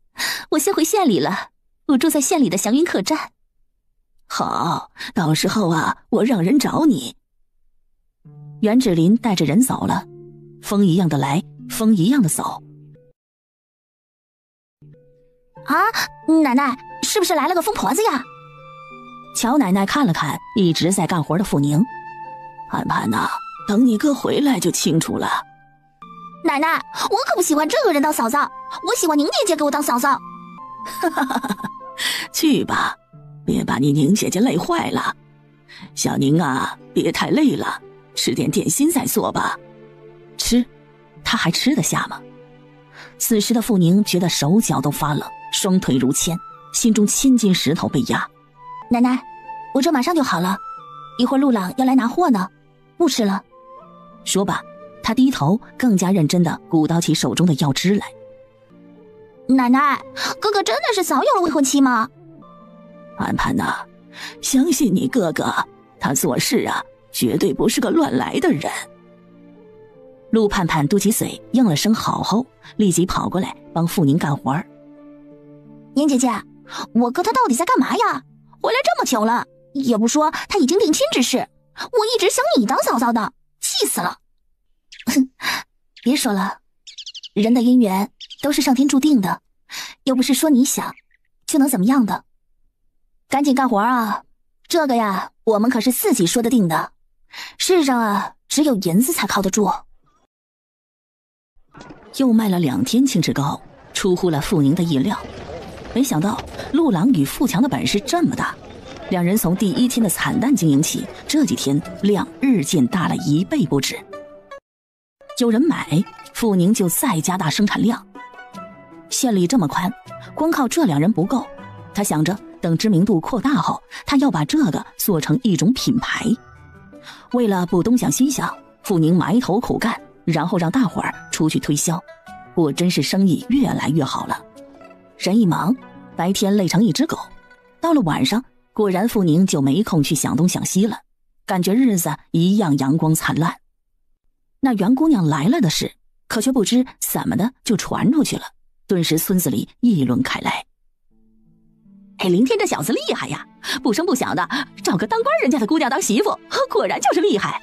我先回县里了，我住在县里的祥云客栈。好，到时候啊，我让人找你。袁芷琳带着人走了，风一样的来，风一样的走。啊，奶奶，是不是来了个疯婆子呀？乔奶奶看了看一直在干活的傅宁。盼盼呐，等你哥回来就清楚了。奶奶，我可不喜欢这个人当嫂子，我喜欢宁姐姐给我当嫂子。去吧，别把你宁姐姐累坏了。小宁啊，别太累了，吃点点心再做吧。吃？他还吃得下吗？此时的傅宁觉得手脚都发冷，双腿如铅，心中千斤石头被压。奶奶，我这马上就好了，一会儿陆朗要来拿货呢，不吃了。说罢，他低头更加认真地鼓捣起手中的药汁来。奶奶，哥哥真的是早有了未婚妻吗？盼盼呐，相信你哥哥，他做事啊，绝对不是个乱来的人。陆盼盼嘟起嘴应了声好后，立即跑过来帮傅宁干活。宁姐姐，我哥他到底在干嘛呀？回来这么久了，也不说他已经定亲之事，我一直想你当嫂嫂的，气死了。别说了，人的姻缘都是上天注定的，又不是说你想就能怎么样的。赶紧干活啊，这个呀，我们可是自己说的定的。世上啊，只有银子才靠得住。又卖了2天青纸膏，出乎了傅宁的意料。没想到陆朗与富强的本事这么大，两人从第1天的惨淡经营起，这几天量日渐大了1倍不止。有人买，傅宁就再加大生产量。县里这么宽，光靠这2人不够，他想着等知名度扩大后，他要把这个做成一种品牌。为了不东想西想，傅宁埋头苦干，然后让大伙儿出去推销，果真是生意越来越好了。人一忙，白天累成一只狗，到了晚上，果然傅宁就没空去想东想西了，感觉日子一样阳光灿烂。那袁姑娘来了的事，可却不知怎么的就传出去了，顿时村子里议论开来。哎，林天这小子厉害呀，不声不响的找个当官人家的姑娘当媳妇，果然就是厉害。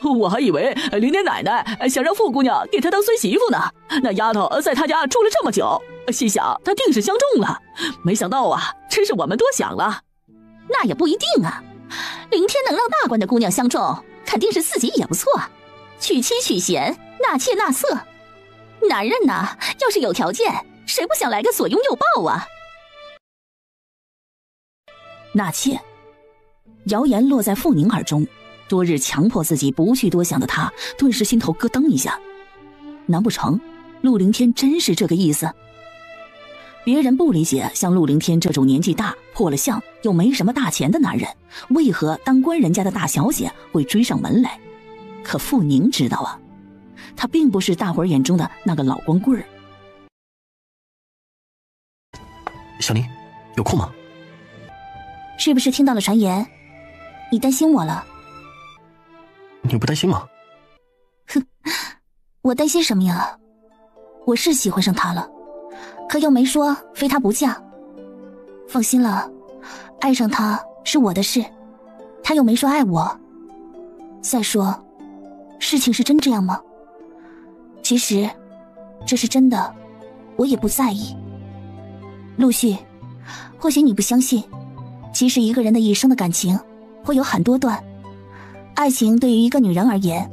我还以为林莲奶奶想让傅姑娘给她当孙媳妇呢。那丫头在她家住了这么久，心想她定是相中了，没想到啊，真是我们多想了。那也不一定啊，林天能让大官的姑娘相中，肯定是自己也不错，娶妻娶贤，纳妾纳色。男人呐，要是有条件，谁不想来个左拥右抱啊？纳妾，谣言落在傅宁耳中，多日强迫自己不去多想的他，顿时心头咯噔一下。难不成陆凌天真是这个意思？别人不理解像陆凌天这种年纪大、破了相又没什么大钱的男人，为何当官人家的大小姐会追上门来。可傅宁知道啊，他并不是大伙儿眼中的那个老光棍儿。小宁，有空吗？是不是听到了传言？你担心我了？你不担心吗？哼，我担心什么呀？我是喜欢上他了，可又没说非他不嫁。放心了，爱上他是我的事，他又没说爱我。再说，事情是真这样吗？其实，这是真的，我也不在意。陆续，或许你不相信，其实一个人的一生的感情会有很多段，爱情对于一个女人而言，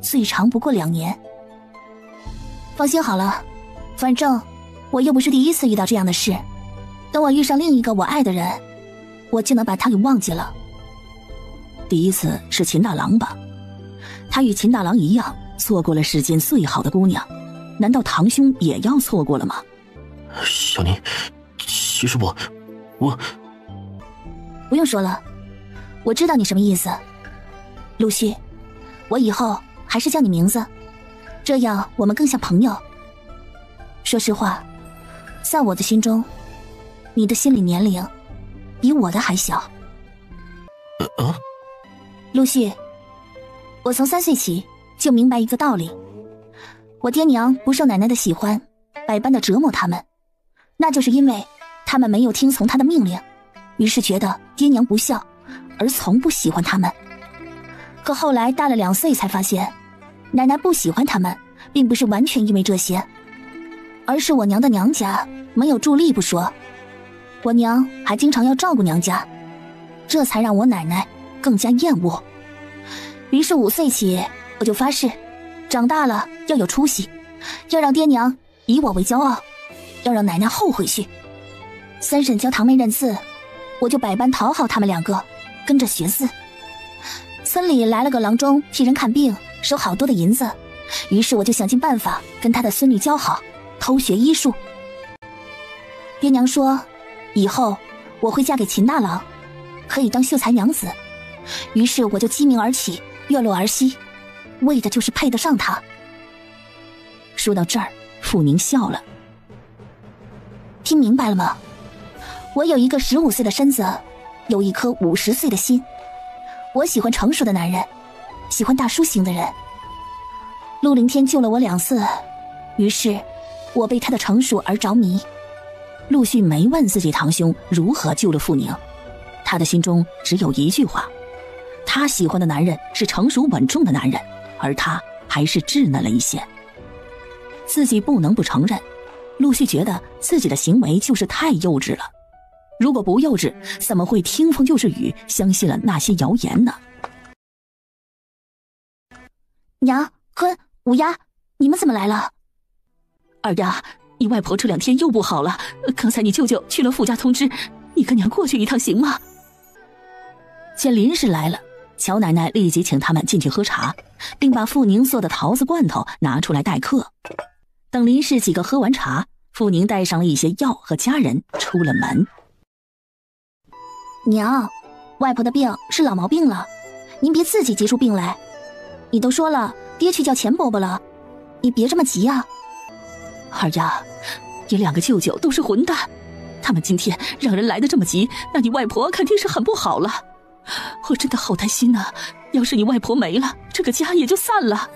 最长不过2年。放心好了，反正我又不是第一次遇到这样的事，等我遇上另一个我爱的人，我就能把他给忘记了。第一次是秦大郎吧？他与秦大郎一样，错过了世间最好的姑娘，难道堂兄也要错过了吗？小宁，其实我不用说了，我知道你什么意思。陆续，我以后还是叫你名字，这样我们更像朋友。说实话，在我的心中，你的心理年龄比我的还小。陆续，我从3岁起就明白一个道理，我爹娘不受奶奶的喜欢，百般的折磨他们，那就是因为他们没有听从他的命令，于是觉得爹娘不孝，而从不喜欢他们。可后来大了2岁才发现，奶奶不喜欢他们并不是完全因为这些，而是我娘的娘家没有助力不说，我娘还经常要照顾娘家，这才让我奶奶更加厌恶。于是5岁起，我就发誓，长大了要有出息，要让爹娘以我为骄傲，要让奶奶后悔去。3婶教堂妹认字，我就百般讨好他们2个，跟着学字。村里来了个郎中替人看病，收好多的银子，于是我就想尽办法跟他的孙女交好，偷学医术。爹娘说以后我会嫁给秦大郎，可以当秀才娘子，于是我就鸡鸣而起，跃落而息，为的就是配得上他。说到这儿，傅宁笑了。听明白了吗？我有一个15岁的身子，有一颗50岁的心。我喜欢成熟的男人，喜欢大叔型的人。陆凌天救了我2次，于是我被他的成熟而着迷。陆续没问自己堂兄如何救了傅宁，他的心中只有一句话，他喜欢的男人是成熟稳重的男人，而他还是稚嫩了一些。自己不能不承认，陆续觉得自己的行为就是太幼稚了。如果不幼稚，怎么会听风就是雨，相信了那些谣言呢？娘、坤、五丫，你们怎么来了？二丫，你外婆这2天又不好了，刚才你舅舅去了傅家通知，你跟娘过去一趟行吗？见林氏来了，乔奶奶立即请他们进去喝茶，并把傅宁做的桃子罐头拿出来待客。等林氏几个喝完茶，傅宁带上了一些药和家人出了门。娘，外婆的病是老毛病了，您别自己急出病来。你都说了爹去叫钱伯伯了，你别这么急啊。二丫，你2个舅舅都是混蛋，他们今天让人来得这么急，那你外婆肯定是很不好了。我真的好担心啊，要是你外婆没了，这个家也就散了。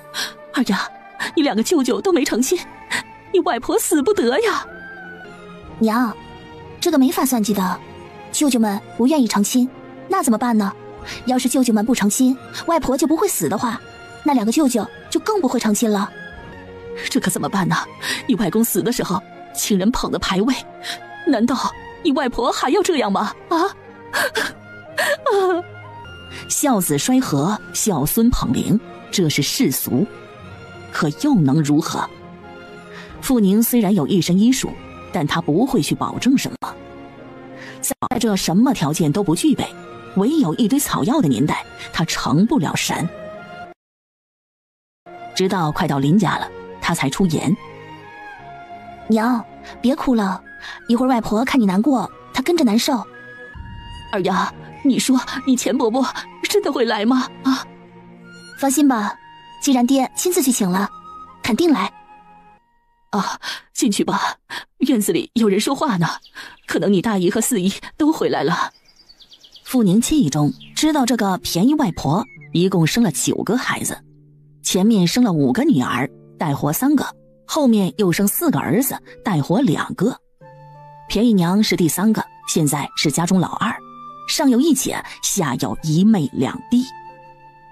二丫，你2个舅舅都没成亲，你外婆死不得呀。娘，这个没法算计的，舅舅们不愿意成亲，那怎么办呢？要是舅舅们不成亲，外婆就不会死的话，那2个舅舅就更不会成亲了。这可怎么办呢？你外公死的时候，亲人捧的牌位，难道你外婆还要这样吗？孝子衰和，孝孙捧灵，这是世俗，可又能如何？傅宁虽然有一身医术，但他不会去保证什么。在这什么条件都不具备，唯有一堆草药的年代，他成不了神。直到快到林家了，他才出言：娘，别哭了，一会儿外婆看你难过，她跟着难受。二丫，你说你钱伯伯真的会来吗？放心吧，既然爹亲自去请了，肯定来。进去吧，院子里有人说话呢，可能你大姨和四姨都回来了。傅宁记忆中知道这个便宜外婆一共生了9个孩子，前面生了5个女儿，带活3个，后面又生4个儿子，带活2个。便宜娘是第3个，现在是家中老2，上有一姐，下有一妹2弟。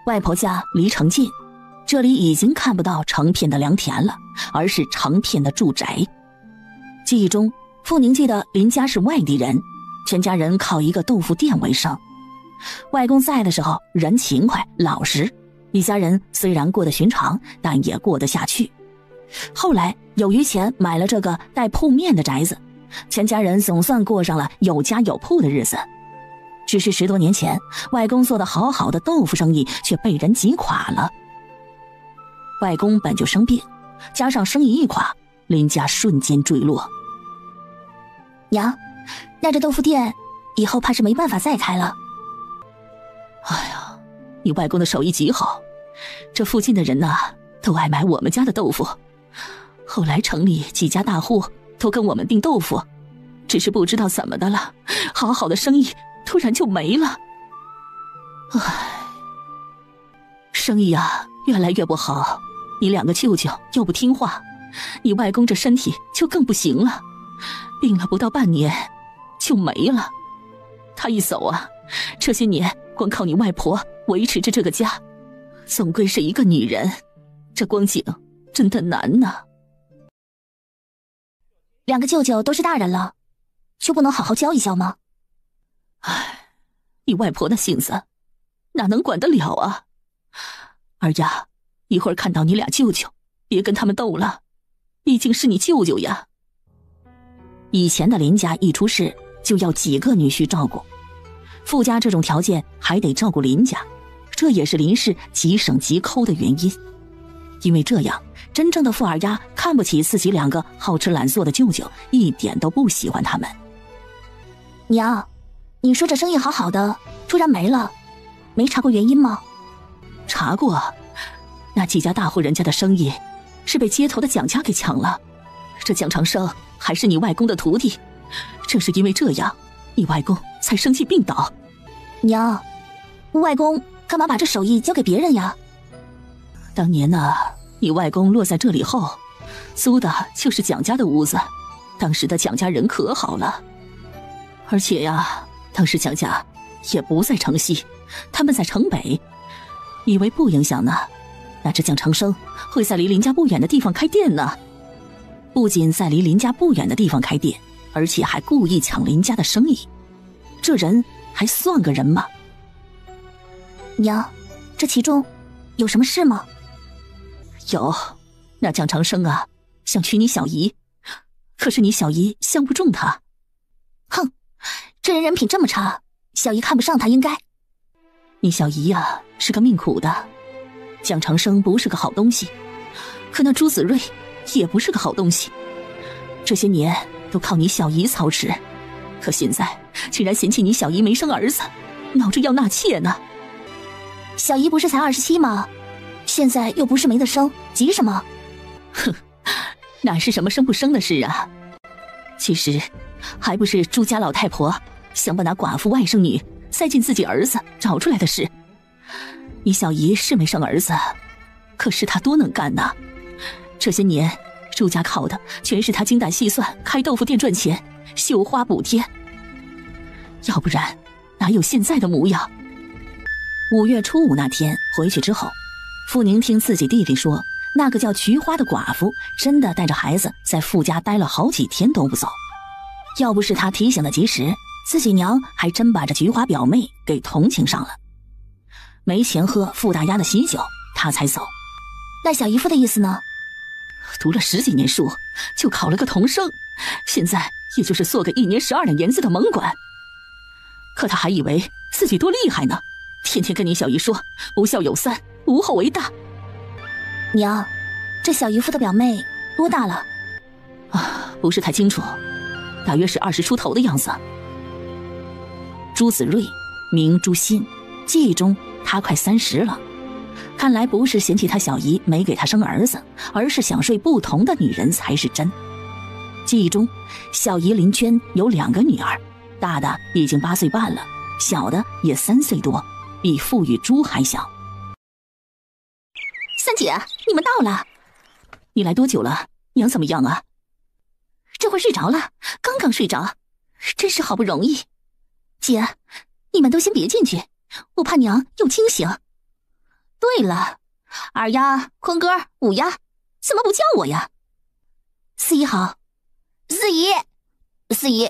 外婆家离城近，这里已经看不到成片的良田了，而是成片的住宅。记忆中，傅宁记得林家是外地人，全家人靠一个豆腐店为生。外公在的时候人勤快老实，一家人虽然过得寻常，但也过得下去。后来有余钱买了这个带铺面的宅子，全家人总算过上了有家有铺的日子。只是10多年前，外公做的好好的豆腐生意却被人挤垮了。外公本就生病，加上生意一垮，林家瞬间坠落。娘，那这豆腐店以后怕是没办法再开了。你外公的手艺极好，这附近的人都爱买我们家的豆腐。后来城里几家大户都跟我们订豆腐，只是不知道怎么的了，好好的生意突然就没了。生意越来越不好，你2个舅舅又不听话，你外公这身体就更不行了，病了不到半年就没了。他一走这些年光靠你外婆维持着这个家，总归是一个女人，这光景真的难呐。 2个舅舅都是大人了，就不能好好教一教吗？你外婆的性子哪能管得了啊？二丫，一会儿看到你俩舅舅，别跟他们斗了，毕竟是你舅舅呀。以前的林家一出事就要几个女婿照顾，傅家这种条件还得照顾林家，这也是林氏极省极抠的原因。因为这样，真正的傅二丫看不起自己2个好吃懒做的舅舅，一点都不喜欢他们。娘，你说这生意好好的，突然没了，没查过原因吗？查过，那几家大户人家的生意是被街头的蒋家给抢了，这蒋长生还是你外公的徒弟，正是因为这样，你外公才生气病倒。娘，外公干嘛把这手艺交给别人呀？当年你外公落在这里后，租的就是蒋家的屋子，当时的蒋家人可好了，而且当时蒋家也不在城西，他们在城北，以为不影响呢，那这蒋长生会在离林家不远的地方开店呢。不仅在离林家不远的地方开店，而且还故意抢林家的生意，这人还算个人吗？娘，这其中有什么事吗？有，那蒋长生想娶你小姨，可是你小姨相不中他。哼，这人人品这么差，小姨看不上他应该。你小姨是个命苦的，蒋长生不是个好东西，可那朱子睿也不是个好东西，这些年都靠你小姨操持，可现在竟然嫌弃你小姨没生儿子，闹着要纳妾呢。小姨不是才27吗？现在又不是没得生，急什么？哼，哪是什么生不生的事啊？其实还不是朱家老太婆想把那寡妇外甥女塞进自己儿子找出来的事。你小姨是没生儿子，可是她多能干呐！这些年朱家靠的全是她精打细算开豆腐店赚钱，绣花补贴，要不然哪有现在的模样？5月初5那天回去之后，傅宁听自己弟弟说，那个叫菊花的寡妇真的带着孩子在傅家待了好几天都不走。要不是他提醒的及时，自己娘还真把这菊花表妹给同情上了。没钱喝傅大丫的喜酒，他才走。那小姨夫的意思呢？读了10几年书，就考了个童生，现在也就是做个1年12两银子的门管。可他还以为自己多厉害呢，天天跟你小姨说不孝有三，无后为大。娘，这小姨夫的表妹多大了？不是太清楚，大约是20出头的样子。朱子睿名朱欣，记忆中他快30了，看来不是嫌弃他小姨没给他生儿子，而是想睡不同的女人才是真。记忆中小姨林娟有2个女儿，大的已经8岁半了，小的也3岁多，比傅与珠还小。三姐，你们到了。你来多久了？娘怎么样啊？这会睡着了，刚刚睡着，真是好不容易。姐，你们都先别进去，我怕娘又清醒。对了，二丫、坤哥、五丫，怎么不叫我呀？四姨好。四姨，四姨。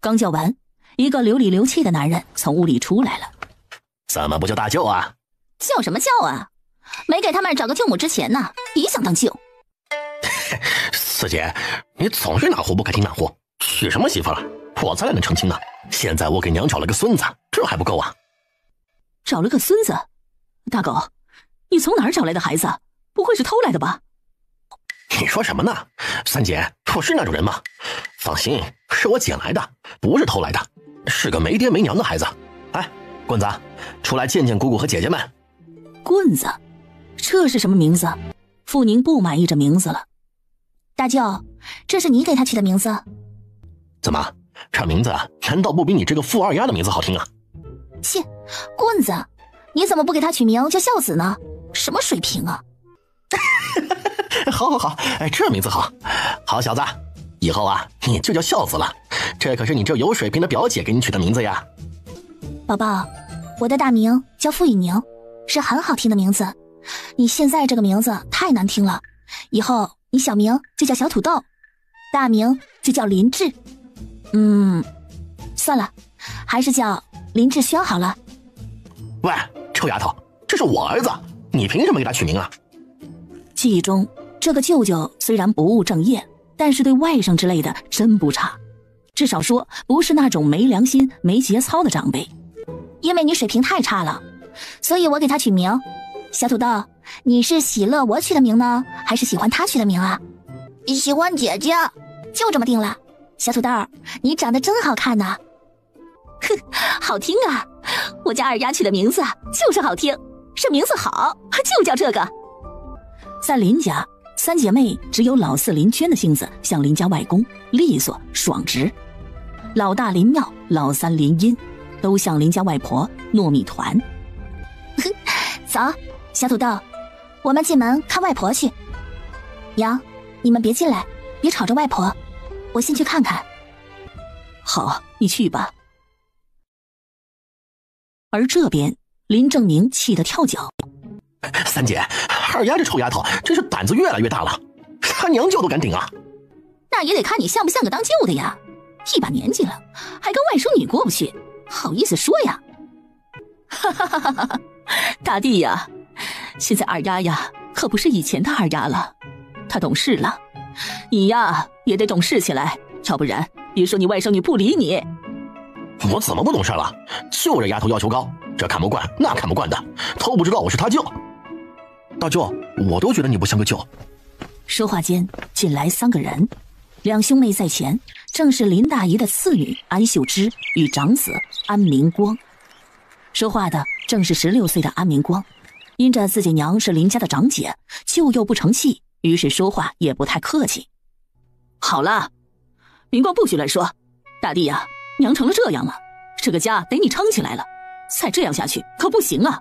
刚叫完，一个流里流气的男人从屋里出来了。怎么不叫大舅啊？叫什么叫啊？没给他们找个舅母之前呢，别想当舅。四姐，你总是哪壶不开提哪壶，娶什么媳妇了？我才来能成亲呢。现在我给娘找了个孙子，这还不够啊？找了个孙子？大狗，你从哪儿找来的孩子？不会是偷来的吧？你说什么呢？三姐，我是那种人吗？放心，是我捡来的，不是偷来的，是个没爹没娘的孩子。哎，棍子，出来见见姑姑和姐姐们。棍子，这是什么名字？傅宁不满意这名字了。大舅，这是你给他取的名字？怎么，这名字难道不比你这个傅二丫的名字好听啊？切，棍子，你怎么不给他取名叫孝子呢？什么水平啊？好好好，哎，这名字好。好小子，以后啊你就叫孝子了，这可是你这有水平的表姐给你取的名字呀。宝宝，我的大名叫傅以宁，是很好听的名字。你现在这个名字太难听了，以后你小名就叫小土豆，大名就叫林志。算了，还是叫林志轩好了。喂，臭丫头，这是我儿子，你凭什么给他取名啊？记忆中这个舅舅虽然不务正业，但是对外甥之类的真不差，至少说不是那种没良心没节操的长辈。因为你水平太差了，所以我给他取名小土豆。你是喜乐我取的名呢，还是喜欢他取的名啊？喜欢姐姐，就这么定了。小土豆，你长得真好看呐。哼，好听啊，我家二丫取的名字就是好听，是名字好，就叫这个。在林家，三姐妹只有老四林娟的性子像林家外公，利索爽直；老大林妙，老三林音都像林家外婆糯米团。走，小土豆，我们进门看外婆去。娘，你们别进来，别吵着外婆，我先去看看。好，你去吧。而这边林正明气得跳脚。三姐，二丫这臭丫头真是胆子越来越大了，她娘舅都敢顶啊！那也得看你像不像个当舅的呀，一把年纪了还跟外甥女过不去，好意思说呀？哈哈哈哈！大弟呀，现在二丫呀可不是以前的二丫了，她懂事了，你呀也得懂事起来，要不然别说你外甥女不理你。我怎么不懂事了？就这丫头要求高，这看不惯那看不惯的，都不知道我是她舅。大舅，我都觉得你不像个舅。说话间进来3个人，两兄妹在前，正是林大姨的次女安秀芝与长子安明光。说话的正是16岁的安明光，因着自己娘是林家的长姐，舅又不成器，于是说话也不太客气。好了，明光不许乱说，大弟呀，娘成了这样了，这个家得你撑起来了，再这样下去可不行啊。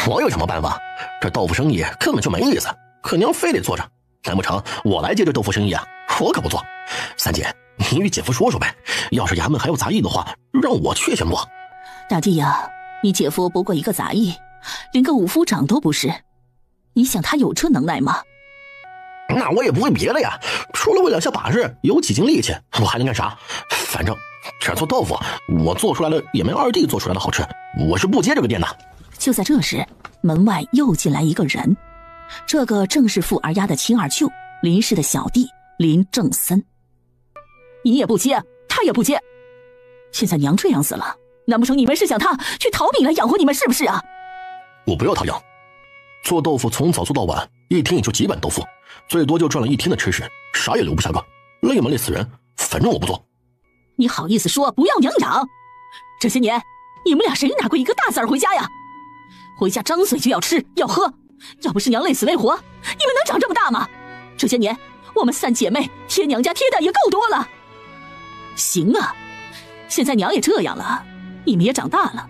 我有什么办法？这豆腐生意根本就没意思，可娘非得做着，难不成我来接这豆腐生意啊？我可不做。三姐，你与姐夫说说呗，要是衙门还有杂役的话，让我去行不？大弟呀，你姐夫不过一个杂役，连个五夫长都不是。你想他有这能耐吗？那我也不会别的呀，除了喂两下把式，有几斤力气，我还能干啥？反正这做豆腐，我做出来的也没二弟做出来的好吃，我是不接这个店的。就在这时，门外又进来一个人，这个正是傅二丫的亲二舅林氏的小弟林正森。你也不接，他也不接，现在娘这样子了，难不成你们是想他去淘米来养活你们是不是啊？我不要他养，做豆腐从早做到晚，一天也就几碗豆腐，最多就赚了一天的吃食，啥也留不下个，累吗累死人，反正我不做。你好意思说不要娘养？这些年你们俩谁拿过一个大子回家呀？回家张嘴就要吃要喝，要不是娘累死累活，你们能长这么大吗？这些年我们三姐妹贴娘家贴的也够多了。行啊，现在娘也这样了，你们也长大了，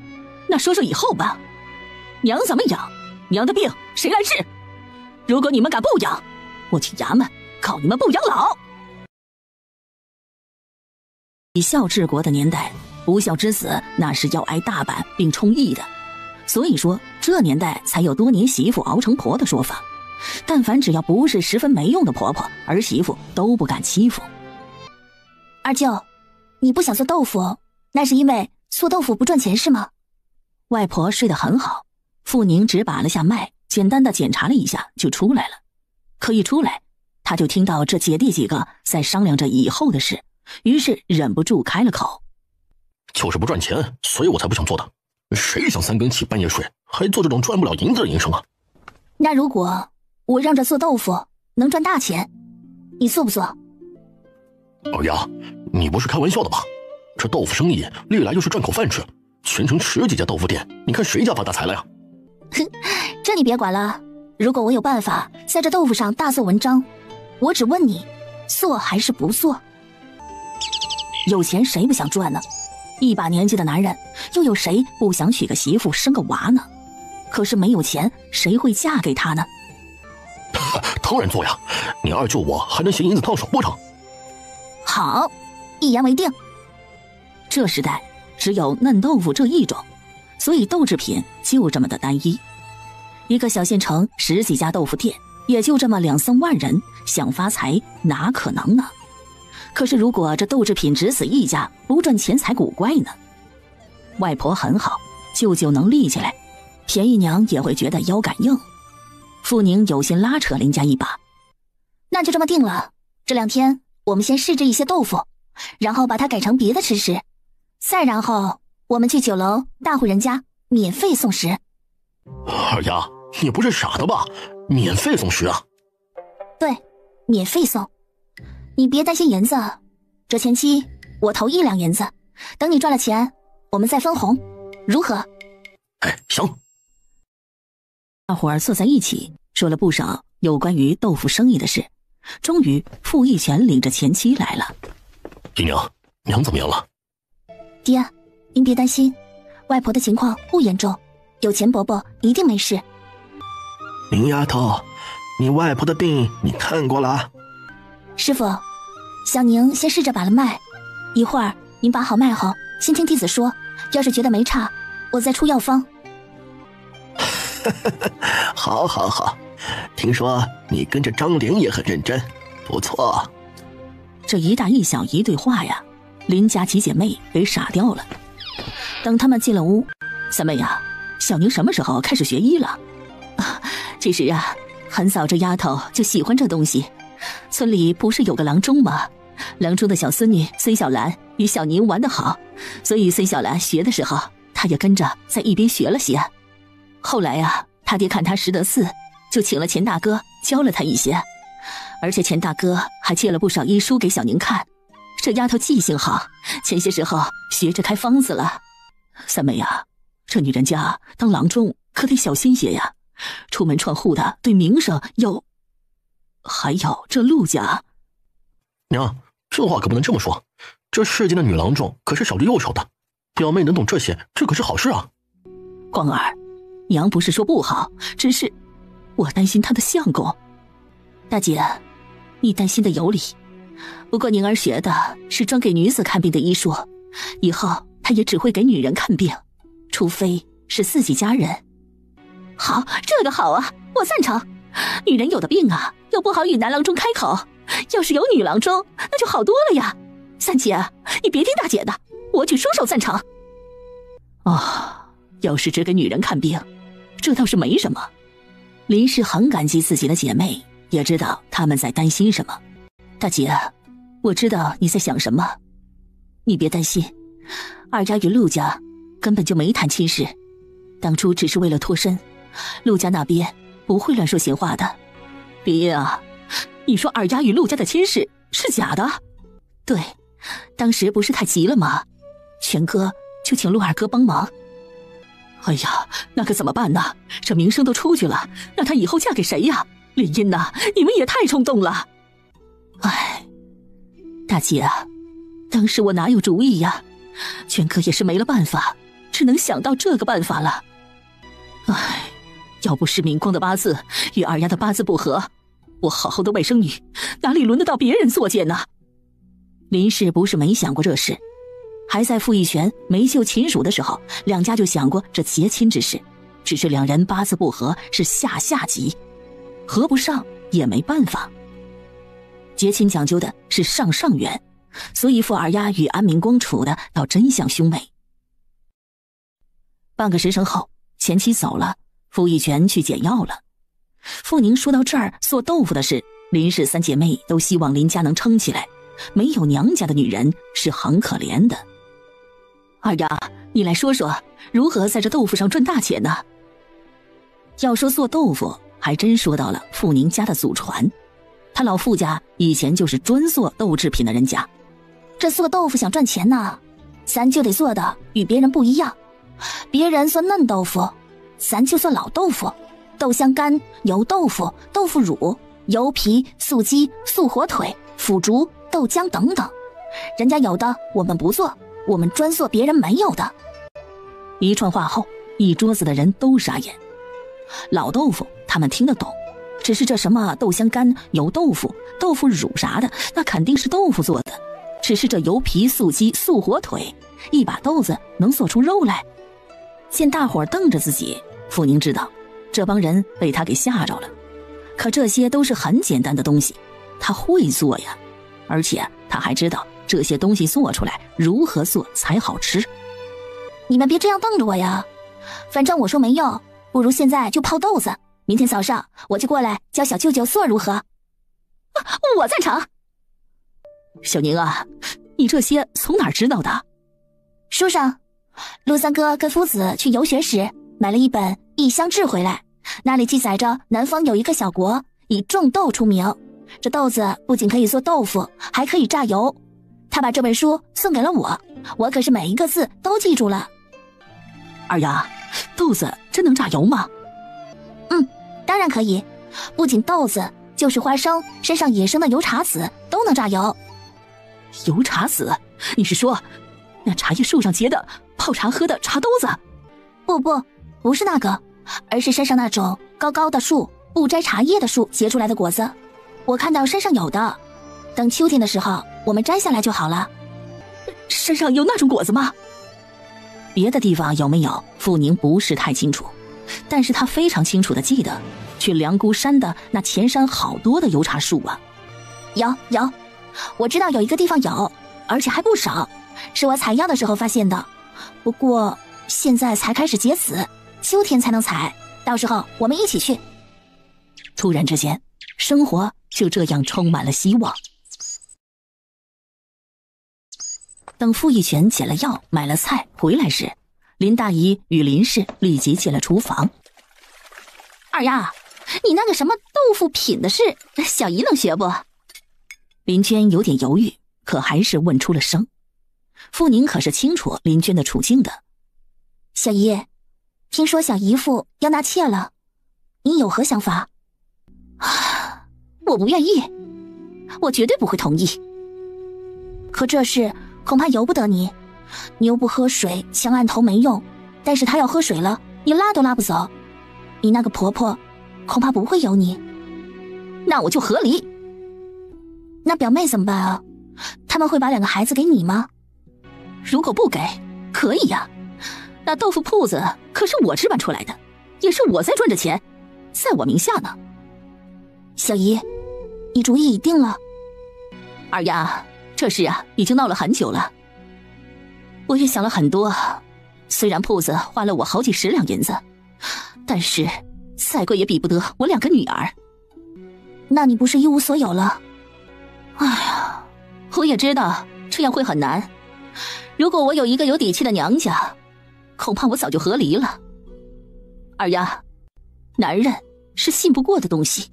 那说说以后吧。娘怎么养，娘的病谁来治？如果你们敢不养，我去衙门告你们不养老。以孝治国的年代，不孝之子那是要挨大板并充役的，所以说这年代才有多年媳妇熬成婆的说法。但凡只要不是十分没用的婆婆，儿媳妇都不敢欺负。二舅，你不想做豆腐，那是因为做豆腐不赚钱是吗？外婆睡得很好，傅宁只把了下脉，简单的检查了一下就出来了。可一出来，他就听到这姐弟几个在商量着以后的事，于是忍不住开了口：就是不赚钱，所以我才不想做的。谁想三更起半夜睡，还做这种赚不了银子的营生啊？那如果我让着做豆腐能赚大钱，你做不做？二丫，你不是开玩笑的吧？这豆腐生意历来就是赚口饭吃，全城10几家豆腐店，你看谁家发大财了呀？哼，这你别管了。如果我有办法在这豆腐上大做文章，我只问你，做还是不做？有钱谁不想赚呢？一把年纪的男人，又有谁不想娶个媳妇生个娃呢？可是没有钱，谁会嫁给他呢？当然做呀，你二舅我还能嫌银子烫手不成？好，一言为定。这时代只有嫩豆腐这一种，所以豆制品就这么的单一。一个小县城10几家豆腐店，也就这么2、3万人，想发财哪可能呢？可是如果这豆制品只死一家，不赚钱才古怪呢。外婆很好，舅舅能立起来，便宜娘也会觉得腰杆硬。傅宁有心拉扯林家一把。那就这么定了，这2天我们先试制一些豆腐，然后把它改成别的吃食，再然后我们去酒楼大户人家免费送食。二丫，你不是傻的吧？免费送食啊？对，免费送。你别担心银子，这前期我投1两银子，等你赚了钱我们再分红，如何？哎，行。大伙儿坐在一起说了不少有关于豆腐生意的事，终于傅义全领着前妻来了。姨娘，娘怎么样了？爹，您别担心，外婆的情况不严重，有钱伯伯一定没事。林丫头，你外婆的病你看过了？师傅，小宁先试着把了脉，一会儿您把好脉后先听弟子说，要是觉得没差，我再出药方。好好好，听说你跟着张玲也很认真，不错。这一大一小一对话呀，林家几姐妹给傻掉了。等他们进了屋，三妹呀，小宁什么时候开始学医了？其实啊，很早这丫头就喜欢这东西。村里不是有个郎中吗？郎中的小孙女孙小兰与小宁玩得好，所以孙小兰学的时候，她也跟着在一边学了些。后来啊，他爹看他识得字，就请了钱大哥教了他一些，而且钱大哥还借了不少医书给小宁看。这丫头记性好，前些时候学着开方子了。三妹呀，这女人家当郎中可得小心些呀，出门串户的对名声有。还有这陆家。娘，这话可不能这么说，这世间的女郎中可是少之又少的，表妹能懂这些，这可是好事啊。光儿，娘不是说不好，只是我担心她的相公。大姐，你担心的有理，不过宁儿学的是专给女子看病的医术，以后她也只会给女人看病，除非是自己家人。好，这个好啊，我赞成。女人有的病啊，又不好与男郎中开口，要是有女郎中，那就好多了呀。三姐，你别听大姐的，我举双手赞成。要是只给女人看病，这倒是没什么。林氏很感激自己的姐妹，也知道她们在担心什么。大姐，我知道你在想什么，你别担心，二家与陆家根本就没谈亲事，当初只是为了脱身，陆家那边不会乱说闲话的。林音啊，你说二家与陆家的亲事是假的？对，当时不是太急了吗？全哥就请陆二哥帮忙。哎呀，那可怎么办呢？这名声都出去了，那她以后嫁给谁呀？林音呐，你们也太冲动了。哎，大姐啊，当时我哪有主意呀？全哥也是没了办法，只能想到这个办法了。哎，要不是明光的八字与二丫的八字不合，我好好的外甥女哪里轮得到别人作践呢？林氏不是没想过这事，还在傅义全没救秦蜀的时候，两家就想过这结亲之事，只是两人八字不合，是下级，合不上也没办法。结亲讲究的是上缘，所以傅二丫与安明光处的倒真像兄妹。半个时辰后，前妻走了，傅义全去捡药了。傅宁说到这儿，做豆腐的事，林氏三姐妹都希望林家能撑起来，没有娘家的女人是很可怜的。二丫，你来说说如何在这豆腐上赚大钱呢？要说做豆腐，还真说到了傅宁家的祖传。他老傅家以前就是专做豆制品的人家。这做豆腐想赚钱呢，咱就得做的与别人不一样。别人做嫩豆腐，咱就做老豆腐，豆香干、油豆腐、豆腐乳、油皮、素鸡、素火腿、腐竹、豆浆等等。人家有的我们不做，我们专做别人没有的。一串话后，一桌子的人都傻眼。老豆腐他们听得懂，只是这什么豆香干、油豆腐、豆腐乳啥的，那肯定是豆腐做的。只是这油皮、素鸡、素火腿，一把豆子能做出肉来？见大伙瞪着自己，傅宁知道这帮人被他给吓着了。可这些都是很简单的东西，他会做呀，而且他还知道这些东西做出来如何做才好吃。你们别这样瞪着我呀，反正我说没用，不如现在就泡豆子，明天早上我就过来教小舅舅做如何？我赞成。小宁啊，你这些从哪儿知道的？书上，陆三哥跟夫子去游学时买了一本《异乡志》回来，那里记载着南方有一个小国以种豆出名，这豆子不仅可以做豆腐，还可以榨油。他把这本书送给了我，我可是每一个字都记住了。二丫，豆子真能榨油吗？当然可以，不仅豆子，就是花生身上野生的油茶籽都能榨油。油茶籽？你是说那茶叶树上结的泡茶喝的茶豆子？不是那个，而是山上那种高高的树不摘茶叶的树结出来的果子。我看到山上有的，等秋天的时候我们摘下来就好了。山上有那种果子吗？别的地方有没有，傅宁不是太清楚，但是他非常清楚地记得去梁姑山的那前山好多的油茶树啊。有，我知道有一个地方有，而且还不少，是我采药的时候发现的。不过现在才开始结籽，秋天才能采，到时候我们一起去。突然之间，生活就这样充满了希望。等傅义全捡了药买了菜回来时，林大姨与林氏立即进了厨房。二丫，你那个什么豆腐品的事，小姨能学不？林娟有点犹豫，可还是问出了声。傅宁可是清楚林娟的处境的。小姨，听说小姨夫要纳妾了，你有何想法？我不愿意，我绝对不会同意。可这事恐怕由不得你，牛不喝水强按头没用，但是他要喝水了，你拉都拉不走。你那个婆婆恐怕不会有你。那我就和离。那表妹怎么办啊？他们会把2个孩子给你吗？如果不给，可以呀。那豆腐铺子可是我置办出来的，也是我在赚着钱，在我名下呢。小姨，你主意已定了？二丫，这事啊已经闹了很久了。我也想了很多，虽然铺子花了我好几10两银子，但是再贵也比不得我2个女儿。那你不是一无所有了？哎呀，我也知道这样会很难。如果我有一个有底气的娘家，恐怕我早就和离了。二丫，男人是信不过的东西。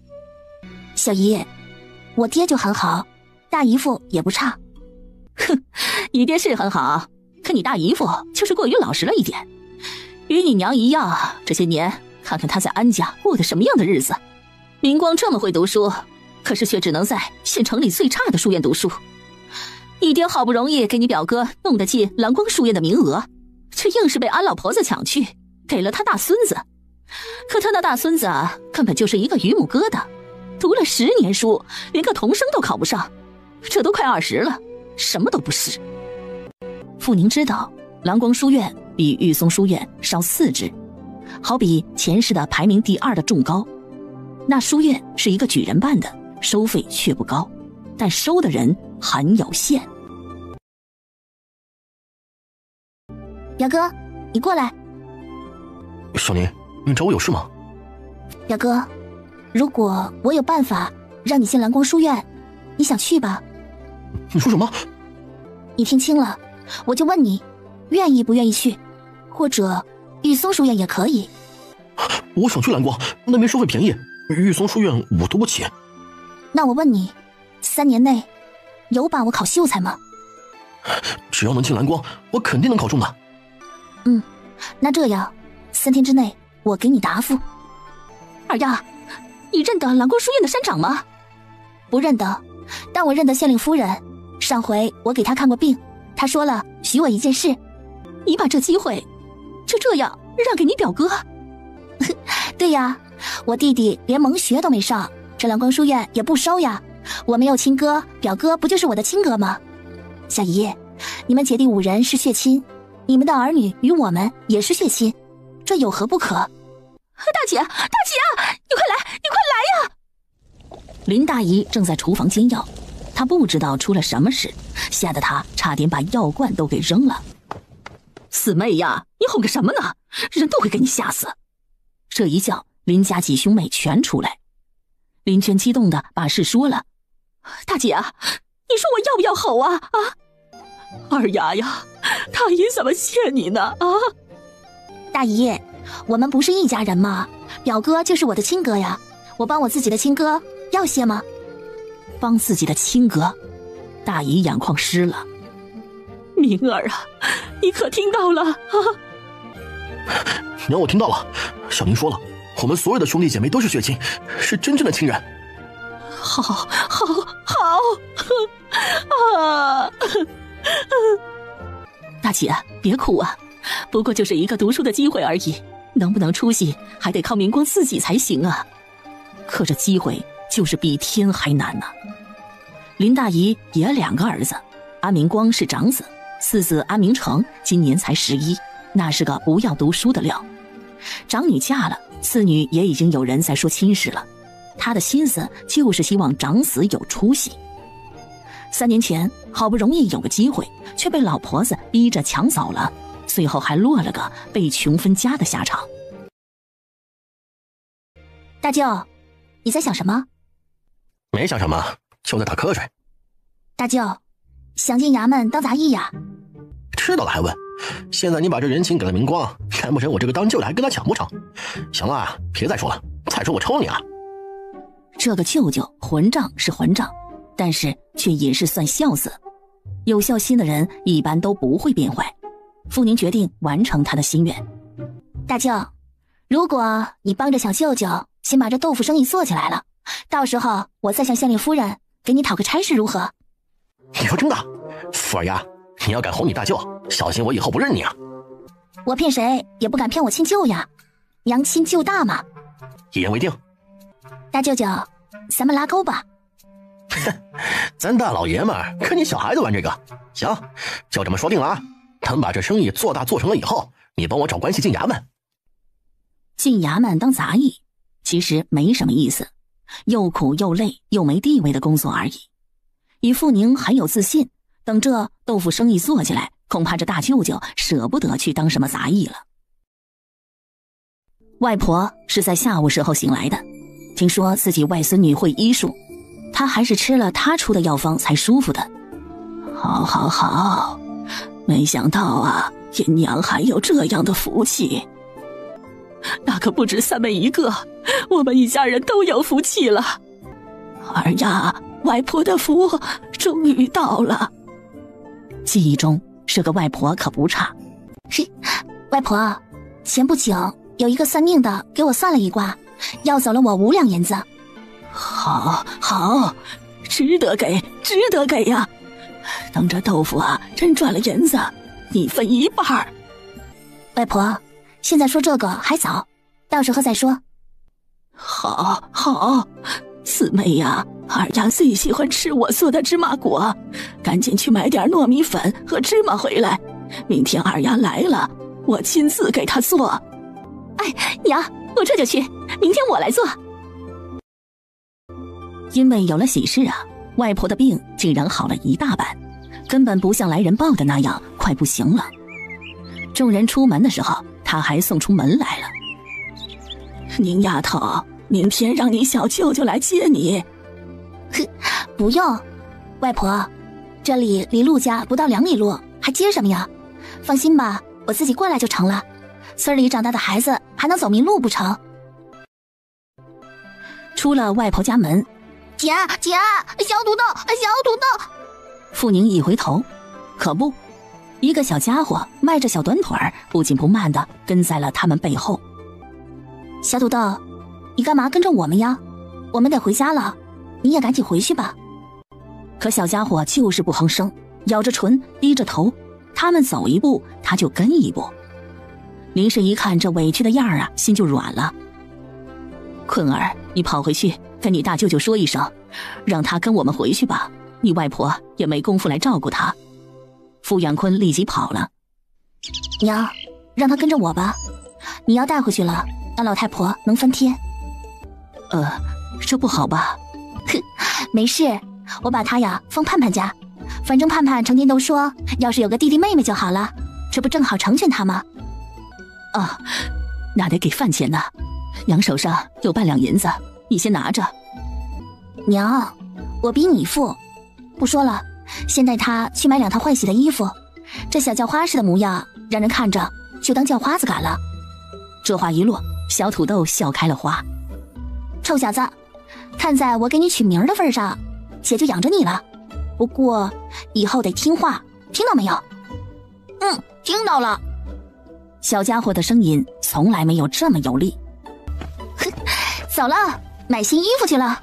小姨，我爹就很好，大姨夫也不差。哼，你爹是很好，可你大姨夫就是过于老实了一点。与你娘一样，这些年看看他在安家过的什么样的日子。明光这么会读书，可是却只能在县城里最差的书院读书。你爹好不容易给你表哥弄得进蓝光书院的名额，却硬是被安老婆子抢去，给了他大孙子。可他那大孙子啊，根本就是一个榆木疙瘩，读了10年书，连个童生都考不上，这都快20了，什么都不是。傅宁知道蓝光书院比玉松书院少4支，好比前世的排名第2的重高。那书院是一个举人办的，收费却不高，但收的人很有限。表哥，你过来。小宁，你找我有事吗？表哥，如果我有办法让你进蓝光书院，你想去吧？你说什么？你听清了，我就问你，愿意不愿意去？或者玉松书院也可以。我想去蓝光，那边收费便宜，玉松书院我读不起。那我问你，3年内有把握考秀才吗？只要能进蓝光，我肯定能考中的。那这样3天之内我给你答复。二丫，你认得蓝光书院的山长吗？不认得，但我认得县令夫人，上回我给她看过病，她说了许我一件事。你把这机会就这样让给你表哥？对呀，我弟弟连蒙学都没上，这蓝光书院也不收呀。我没有亲哥，表哥不就是我的亲哥吗？小姨，你们姐弟5人是血亲，你们的儿女与我们也是血亲，这有何不可？大姐，大姐啊，你快来，你快来呀！林大姨正在厨房煎药，她不知道出了什么事，吓得她差点把药罐都给扔了。四妹呀，你吼个什么呢？人都会给你吓死。这一叫，林家几兄妹全出来。林娟激动地把事说了。大姐啊，你说我要不要吼啊？二丫呀，大姨怎么欠你呢？大姨，我们不是一家人吗？表哥就是我的亲哥呀，我帮我自己的亲哥要些吗？帮自己的亲哥？大姨眼眶湿了。明儿啊，你可听到了啊？娘，我听到了。小宁说了，我们所有的兄弟姐妹都是血亲，是真正的亲人。好啊！大姐，别哭啊，不过就是一个读书的机会而已，能不能出息还得靠明光自己才行啊。可这机会就是比天还难呐。林大姨也2个儿子，安明光是长子，四子安明成今年才11，那是个不要读书的料。长女嫁了，次女也已经有人在说亲事了，她的心思就是希望长子有出息。3年前好不容易有个机会，却被老婆子逼着抢走了，最后还落了个被穷分家的下场。大舅，你在想什么？没想什么，就在打瞌睡。大舅，想进衙门当杂役呀？知道了还问？现在你把这人情给了明光，难不成我这个当舅的还跟他抢不成？行了，别再说了，再说我抽你啊！这个舅舅混账是混账，但是却也是算孝子。有孝心的人一般都不会变坏。傅宁决定完成他的心愿。大舅，如果你帮着小舅舅先把这豆腐生意做起来了，到时候我再向县令夫人给你讨个差事如何？你说真的？富二丫，你要敢哄你大舅，小心我以后不认你啊！我骗谁也不敢骗我亲舅呀，娘亲舅大嘛。一言为定。大舅舅，咱们拉钩吧。咱大老爷们儿跟你小孩子玩这个，行，就这么说定了啊！等把这生意做大做成了以后，你帮我找关系进衙门。进衙门当杂役，其实没什么意思，又苦又累又没地位的工作而已。以傅宁很有自信，等这豆腐生意做起来，恐怕这大舅舅舍不得去当什么杂役了。外婆是在下午时候醒来的，听说自己外孙女会医术，她还是吃了她出的药方才舒服的。好，没想到啊，银娘还有这样的福气。那可不止三妹一个，我们一家人都有福气了。儿呀，外婆的福终于到了。记忆中是个外婆可不差。是，外婆，前不久有一个算命的给我算了一卦，要走了我5两银子。好，值得给呀。等这豆腐啊真赚了银子，你分1半。外婆，现在说这个还早，到时候再说。好，四妹呀，二丫最喜欢吃我做的芝麻果，赶紧去买点糯米粉和芝麻回来，明天二丫来了，我亲自给她做。哎，娘，我这就去，明天我来做。因为有了喜事啊，外婆的病竟然好了一大半，根本不像来人报的那样快不行了。众人出门的时候，她还送出门来了。宁丫头，明天让你小舅舅来接你。不用，外婆，这里离陆家不到2里路，还接什么呀？放心吧，我自己过来就成了。村里长大的孩子还能走迷路不成？出了外婆家门，姐，小土豆！傅宁一回头，可不，一个小家伙迈着小短腿儿，不紧不慢地跟在了他们背后。小土豆，你干嘛跟着我们呀？我们得回家了，你也赶紧回去吧。可小家伙就是不吭声，咬着唇，低着头，他们走一步，他就跟一步。林氏一看这委屈的样儿啊，心就软了。坤儿，你跑回去跟你大舅舅说一声，让他跟我们回去吧，你外婆也没工夫来照顾他。傅远坤立即跑了。娘，让他跟着我吧，你要带回去了，那老太婆能翻天。这不好吧？哼，没事，我把他呀放盼盼家，反正盼盼成天都说要是有个弟弟妹妹就好了，这不正好成全他吗？啊，那得给饭钱呢，娘手上有半两银子，你先拿着。娘，我比你富，不说了，先带他去买2套换洗的衣服，这小叫花似的模样，让人看着就当叫花子赶了。这话一落，小土豆笑开了花。臭小子，看在我给你取名的份上，姐就养着你了，不过以后得听话，听到没有？听到了。小家伙的声音从来没有这么有力。走了，买新衣服去了。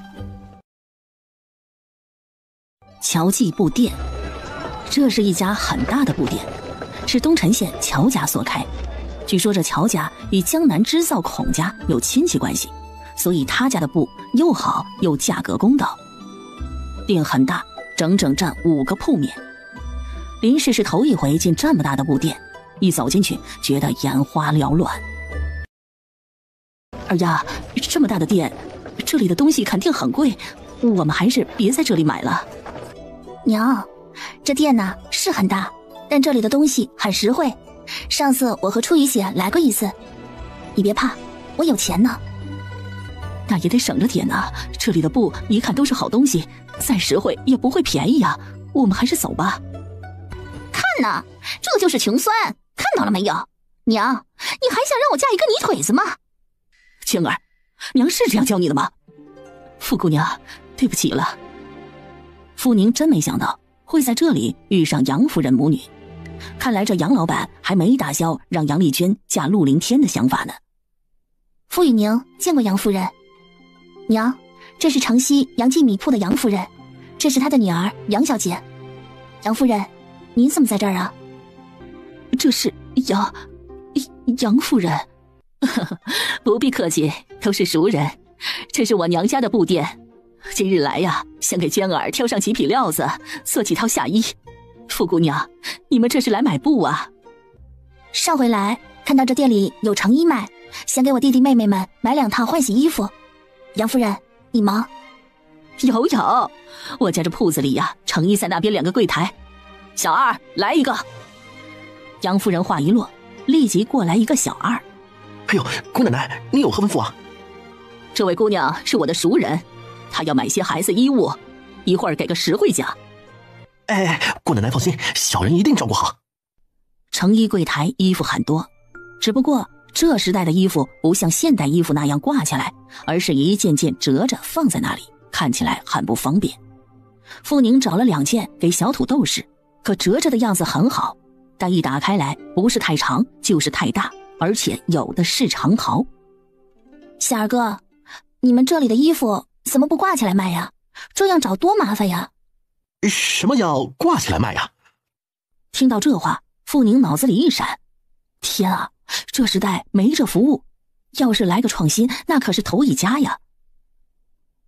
乔记布店，这是一家很大的布店，是东陈县乔家所开。据说这乔家与江南织造孔家有亲戚关系，所以他家的布又好又价格公道。店很大，整整占5个铺面。林氏是头一回进这么大的布店，一走进去觉得眼花缭乱。二丫，这么大的店，这里的东西肯定很贵，我们还是别在这里买了。娘，这店呢是很大，但这里的东西很实惠。上次我和初雨姐来过一次，你别怕，我有钱呢。那也得省着点啊，这里的布一看都是好东西，再实惠也不会便宜啊，我们还是走吧。看呐，这就是穷酸，看到了没有？娘，你还想让我嫁一个泥腿子吗？青儿，娘是这样教你的吗？傅姑娘，对不起了。傅宁真没想到会在这里遇上杨夫人母女，看来这杨老板还没打消让杨丽娟嫁陆凌天的想法呢。傅雨宁见过杨夫人。娘，这是城西杨记米铺的杨夫人，这是她的女儿杨小姐。杨夫人，您怎么在这儿啊？这是杨夫人。不必客气，都是熟人。这是我娘家的布店，今日来呀，想给娟儿挑上几匹料子，做几套夏衣。傅姑娘，你们这是来买布啊？上回来看到这店里有成衣卖，想给我弟弟妹妹们买2套换洗衣服。杨夫人，你忙？有，我家这铺子里呀，程一在那边2个柜台。小二，来一个。杨夫人话一落，立即过来一个小二。哎呦，姑奶奶，你有何吩咐啊？这位姑娘是我的熟人，她要买些孩子衣物，一会儿给个实惠价。姑奶奶放心，小人一定照顾好。成衣柜台衣服很多，只不过这时代的衣服不像现代衣服那样挂起来，而是一件件折着放在那里，看起来很不方便。傅宁找了2件给小土豆试，可折着的样子很好，但一打开来不是太长就是太大，而且有的是长袍。小二哥，你们这里的衣服怎么不挂起来卖呀？这样找多麻烦呀！什么叫挂起来卖呀？听到这话，傅宁脑子里一闪，天啊，这时代没这服务，要是来个创新，那可是头一家呀。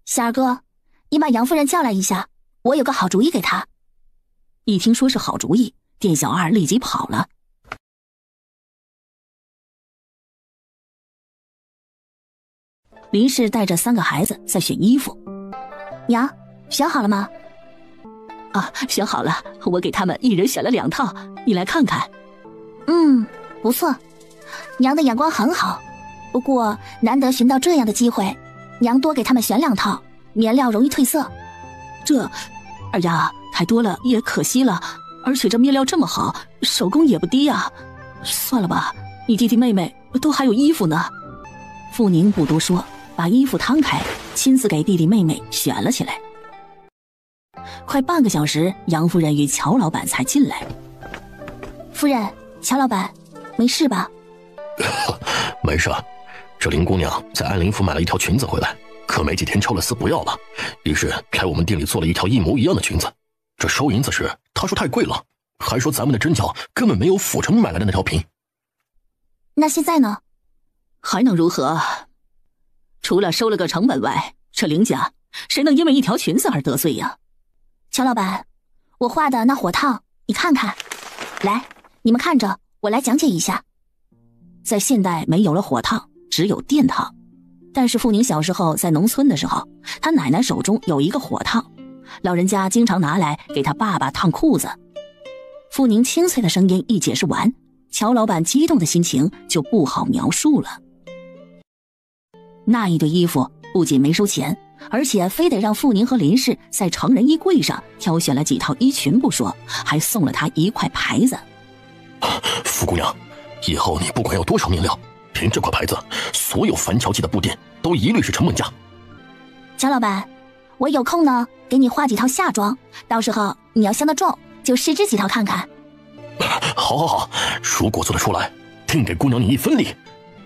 小二哥，你把杨夫人叫来一下，我有个好主意给她。一听说是好主意，店小二立即跑了。林氏带着3个孩子在选衣服。娘，选好了吗？啊，选好了，我给他们一人选了2套，你来看看。不错，娘的眼光很好，不过难得寻到这样的机会，娘多给他们选2套，面料容易褪色。二丫太多了也可惜了，而且这面料这么好，手工也不低啊。算了吧，你弟弟妹妹都还有衣服呢。傅宁不多说，把衣服摊开，亲自给弟弟妹妹选了起来。快半个小时，杨夫人与乔老板才进来。夫人，乔老板，没事吧？没事，这林姑娘在安林府买了一条裙子回来，可没几天抽了丝不要了，于是来我们店里做了一条一模一样的裙子。这收银子时，她说太贵了，还说咱们的针脚根本没有府城买来的那条平。那现在呢？还能如何？除了收了个成本外，这林家谁能因为一条裙子而得罪呀？乔老板，我画的那火烫，你看看。来，你们看着，我来讲解一下。在现代没有了火烫，只有电烫。但是傅宁小时候在农村的时候，他奶奶手中有一个火烫，老人家经常拿来给他爸爸烫裤子。傅宁清脆的声音一解释完，乔老板激动的心情就不好描述了。那一堆衣服不仅没收钱，而且非得让傅宁和林氏在成人衣柜上挑选了几套衣裙不说，还送了他一块牌子。傅姑娘，以后你不管要多少面料，凭这块牌子，所有樊桥记的布店都一律是成本价。乔老板，我有空呢，给你画几套夏装，到时候你要相得中，就试织几套看看。好，如果做得出来，定给姑娘你一分利。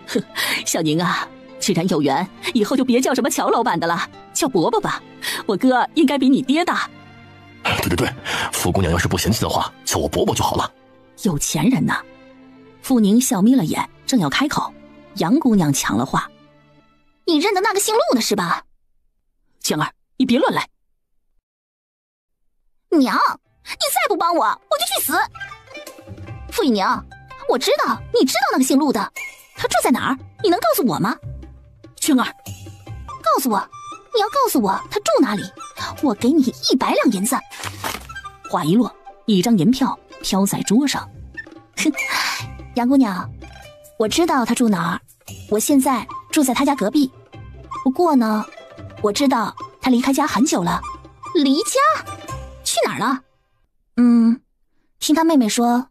哼，小宁啊，既然有缘，以后就别叫什么乔老板的了，叫伯伯吧。我哥应该比你爹大。对，傅姑娘要是不嫌弃的话，叫我伯伯就好了。有钱人呐！傅宁笑眯了眼，正要开口，杨姑娘抢了话：“你认得那个姓陆的是吧？”晴儿，你别乱来！娘，你再不帮我，我就去死！傅姨娘，我知道，你知道那个姓陆的，他住在哪儿？你能告诉我吗？晴儿，告诉我，你要告诉我他住哪里，我给你100两银子。话一落，一张银票飘在桌上。哼，杨姑娘，我知道他住哪儿，我现在住在他家隔壁。不过呢，我知道他离开家很久了。离家？去哪儿了？听他妹妹说，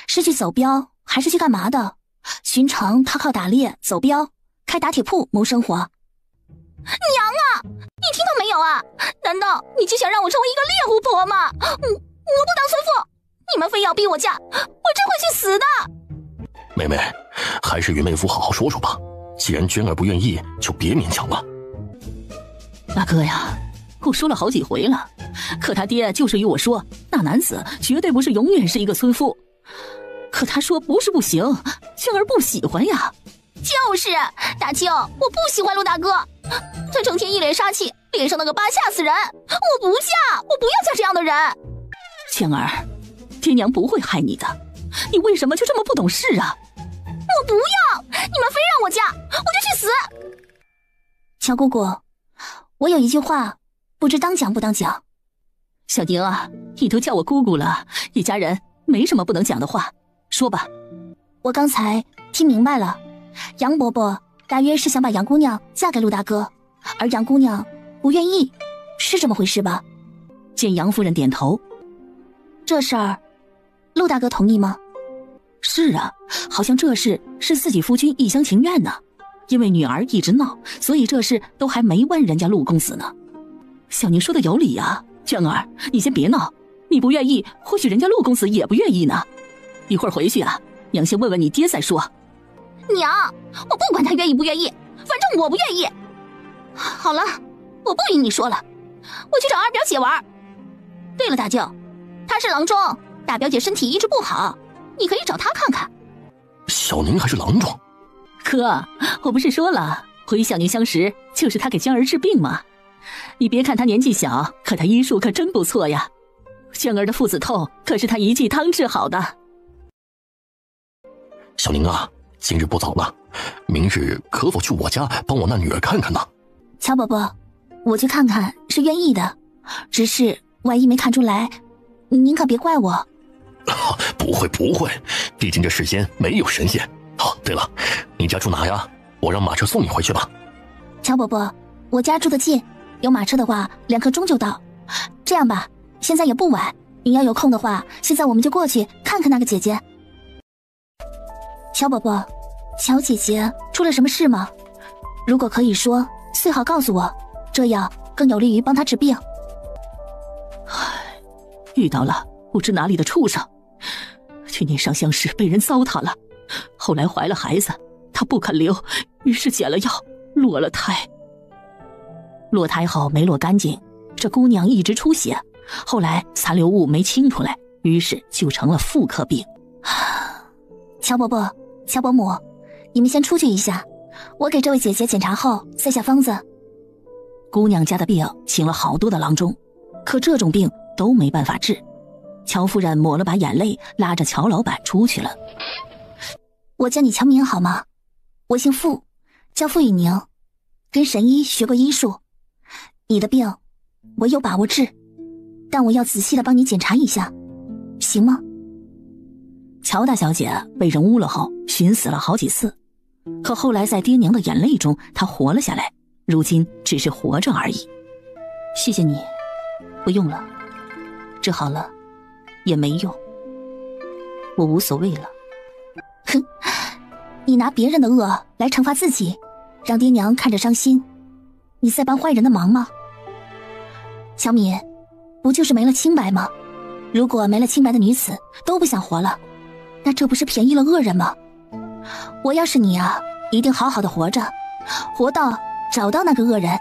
是去走镖还是去干嘛的？寻常他靠打猎、走镖、开打铁铺谋生活。娘啊，你听到没有啊？难道你就想让我成为一个猎户婆吗？我不当孙妇，你们非要逼我嫁，我真会去死的。妹妹，还是与妹夫好好说说吧。既然娟儿不愿意，就别勉强了。大哥呀，我说了好几回了，可他爹就是与我说，那男子绝对不是永远是一个村夫。可他说不是不行，娟儿不喜欢呀。就是大庆，我不喜欢陆大哥，他成天一脸杀气，脸上那个疤吓死人。我不嫁，我不要嫁这样的人。娟儿，爹娘不会害你的，你为什么就这么不懂事啊？我不要！你们非让我嫁，我就去死！乔姑姑，我有一句话，不知当讲不当讲。小宁啊，你都叫我姑姑了，一家人没什么不能讲的话，说吧。我刚才听明白了，杨伯伯大约是想把杨姑娘嫁给陆大哥，而杨姑娘不愿意，是这么回事吧？见杨夫人点头，这事儿，陆大哥同意吗？是啊，好像这事是自己夫君一厢情愿呢。因为女儿一直闹，所以这事都还没问人家陆公子呢。小宁说的有理啊，娟儿，你先别闹，你不愿意，或许人家陆公子也不愿意呢。一会儿回去啊，娘先问问你爹再说。娘，我不管他愿意不愿意，反正我不愿意。好了，我不与你说了，我去找二表姐玩。对了，大舅，他是郎中，大表姐身体一直不好，你可以找他看看。小宁还是郎中？哥，我不是说了，我与小宁相识就是他给娟儿治病吗？你别看他年纪小，可他医术可真不错呀。娟儿的腹子痛可是他一剂汤治好的。小宁啊，今日不早了，明日可否去我家帮我那女儿看看呢？乔伯伯，我去看看是愿意的，只是万一没看出来，您可别怪我。不会不会，毕竟这世间没有神仙。哦，对了，你家住哪呀？我让马车送你回去吧。乔伯伯，我家住得近，有马车的话2刻钟就到。这样吧，现在也不晚，您要有空的话，现在我们就过去看看那个姐姐。乔伯伯，乔姐姐出了什么事吗？如果可以说，最好告诉我，这样更有利于帮她治病。遇到了不知哪里的畜生，去年上香时被人糟蹋了，后来怀了孩子，她不肯留，于是减了药，落了胎。落胎后没落干净，这姑娘一直出血，后来残留物没清出来，于是就成了妇科病。乔伯伯，乔伯母，你们先出去一下，我给这位姐姐检查后再下方子。姑娘家的病请了好多的郎中，可这种病都没办法治。乔夫人抹了把眼泪，拉着乔老板出去了。我叫你乔明好吗？我姓傅，叫傅以宁，跟神医学过医术。你的病我有把握治，但我要仔细的帮你检查一下，行吗？乔大小姐被人污了后寻死了好几次，可后来在爹娘的眼泪中她活了下来，如今只是活着而已。谢谢你，不用了，治好了也没用，我无所谓了。哼，你拿别人的恶来惩罚自己，让爹娘看着伤心，你在帮坏人的忙吗？小敏，不就是没了清白吗？如果没了清白的女子都不想活了，那这不是便宜了恶人吗？我要是你啊，一定好好的活着，活到找到那个恶人，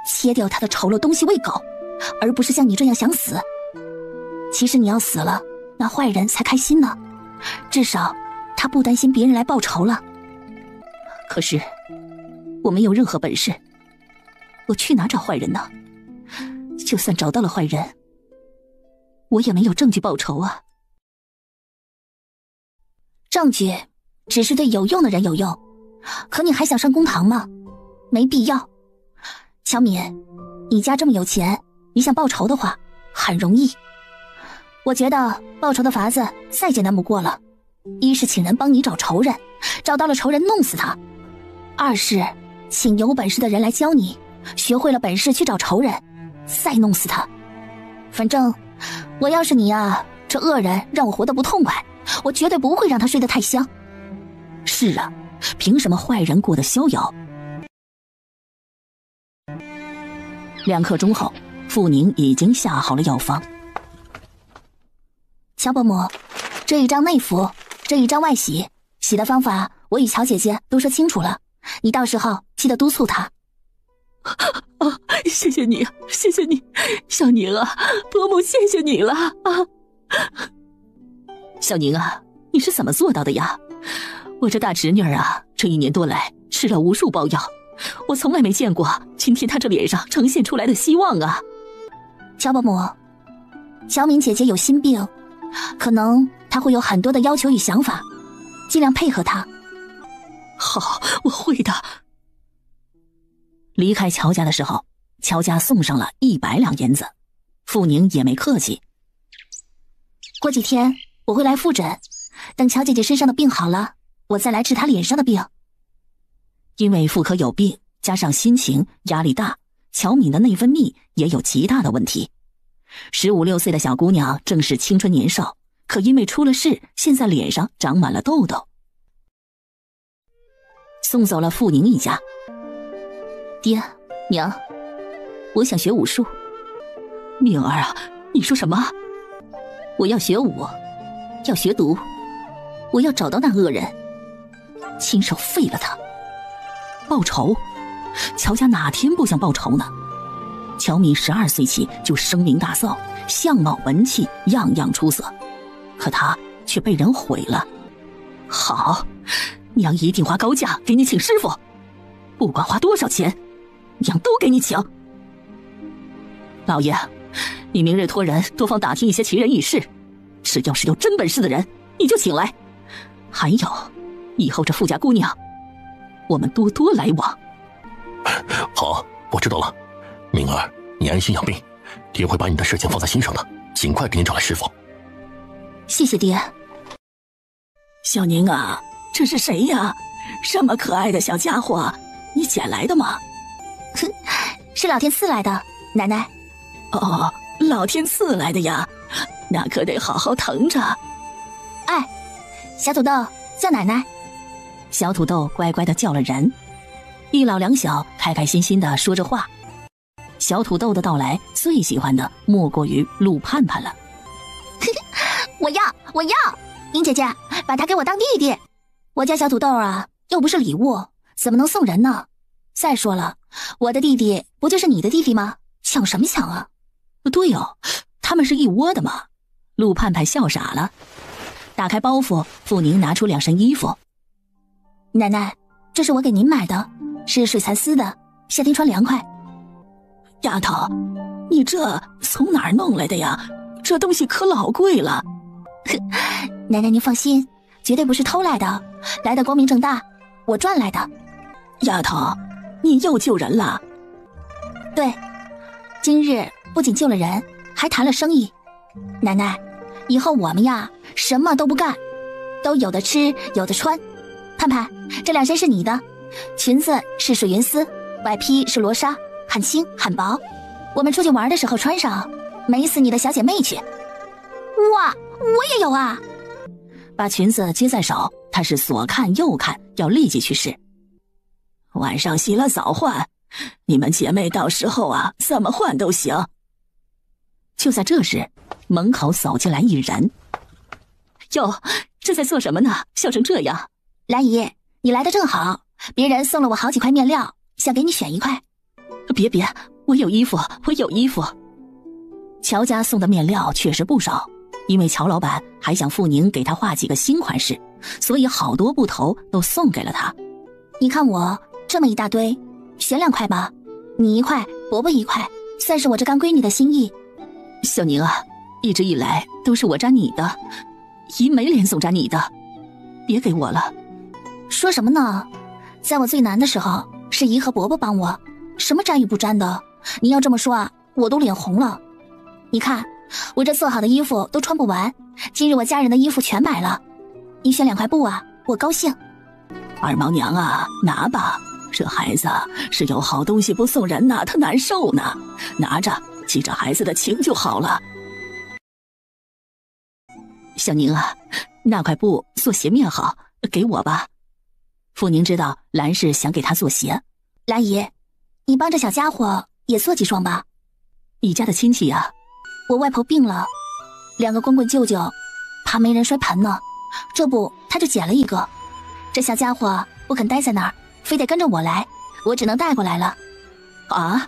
切掉他的丑陋东西喂狗，而不是像你这样想死。其实你要死了，那坏人才开心呢，至少他不担心别人来报仇了。可是我没有任何本事，我去哪找坏人呢？就算找到了坏人，我也没有证据报仇啊。证据只是对有用的人有用，可你还想上公堂吗？没必要。乔敏，你家这么有钱，你想报仇的话很容易。我觉得报仇的法子再简单不过了，一是请人帮你找仇人，找到了仇人弄死他；二是请有本事的人来教你，学会了本事去找仇人，再弄死他。反正我要是你啊，这恶人让我活得不痛快，我绝对不会让他睡得太香。是啊，凭什么坏人过得逍遥？2刻钟后，傅宁已经下好了药方。乔伯母，这一张内服，这一张外洗，洗的方法我与乔姐姐都说清楚了，你到时候记得督促她。啊，谢谢你，谢谢你，小宁啊，伯母谢谢你了啊！小宁啊，你是怎么做到的呀？我这大侄女儿啊，这1年多来吃了无数包药，我从来没见过今天她这脸上呈现出来的希望啊！乔伯母，乔敏姐姐有心病，可能她会有很多的要求与想法，尽量配合她。好，我会的。离开乔家的时候，乔家送上了100两银子，傅宁也没客气。过几天我会来复诊，等乔姐姐身上的病好了，我再来治她脸上的病。因为妇科有病，加上心情压力大，乔敏的内分泌也有极大的问题。15、16岁的小姑娘正是青春年少，可因为出了事，现在脸上长满了痘痘。送走了傅宁一家。爹娘，我想学武术。敏儿啊，你说什么？我要学武，要学毒，我要找到那恶人，亲手废了他。报仇？乔家哪天不想报仇呢？乔敏12岁起就声名大噪，相貌文气样样出色，可她却被人毁了。好，娘一定花高价给你请师傅，不管花多少钱，娘都给你请。老爷，你明日托人多方打听一些奇人异事，只要是有真本事的人，你就请来。还有，以后这傅家姑娘，我们多多来往。好，我知道了。敏儿，你安心养病，爹会把你的事情放在心上的，尽快给你找来师傅。谢谢爹。小宁啊，这是谁呀？这么可爱的小家伙，你捡来的吗？是老天赐来的，奶奶。哦，老天赐来的呀，那可得好好疼着。哎，小土豆叫奶奶。小土豆乖乖的叫了人，一老两小开开心心的说着话。小土豆的到来，最喜欢的莫过于陆盼盼了。我要，英姐姐，把他给我当弟弟。我家小土豆啊，又不是礼物，怎么能送人呢？再说了，我的弟弟不就是你的弟弟吗？抢什么抢啊？对哦，他们是一窝的嘛。陆盼盼笑傻了，打开包袱，傅宁拿出2身衣服。奶奶，这是我给您买的，是水蚕丝的，夏天穿凉快。丫头，你这从哪儿弄来的呀？这东西可老贵了。奶奶您放心，绝对不是偷来的，来的光明正大，我赚来的。丫头，你又救人了？对，今日不仅救了人，还谈了生意。奶奶，以后我们呀，什么都不干，都有的吃，有的穿。盼盼，这2身是你的，裙子是水云丝，外披是罗纱，很轻很薄，我们出去玩的时候穿上，美死你的小姐妹去。哇，我也有啊！把裙子接在手，他是左看右看，要立即去试。晚上洗了澡换，你们姐妹到时候啊，怎么换都行。就在这时，门口走进来一人。哟，这在做什么呢？笑成这样。兰姨，你来的正好，别人送了我好几块面料，想给你选一块。别，我有衣服。乔家送的面料确实不少，因为乔老板还想傅宁给他画几个新款式，所以好多布头都送给了他。你看我这么一大堆，选2块吧，你1块，伯伯1块，算是我这干闺女的心意。小宁啊，一直以来都是我沾你的，姨没脸总沾你的，别给我了。说什么呢？在我最难的时候，是姨和伯伯帮我，什么沾与不沾的？你要这么说啊，我都脸红了。你看，我这做好的衣服都穿不完，今日我家人的衣服全买了，你选2块布啊，我高兴。二毛娘啊，拿吧，这孩子是有好东西不送人呐，他难受呢，拿着，记着孩子的情就好了。小宁啊，那块布做鞋面好，给我吧。傅宁知道兰氏想给他做鞋。兰姨，你帮这小家伙也做几双吧。你家的亲戚呀？我外婆病了，2个光棍舅舅怕没人摔盆呢，这不他就捡了一个。这小家伙不肯待在那儿，非得跟着我来，我只能带过来了。啊，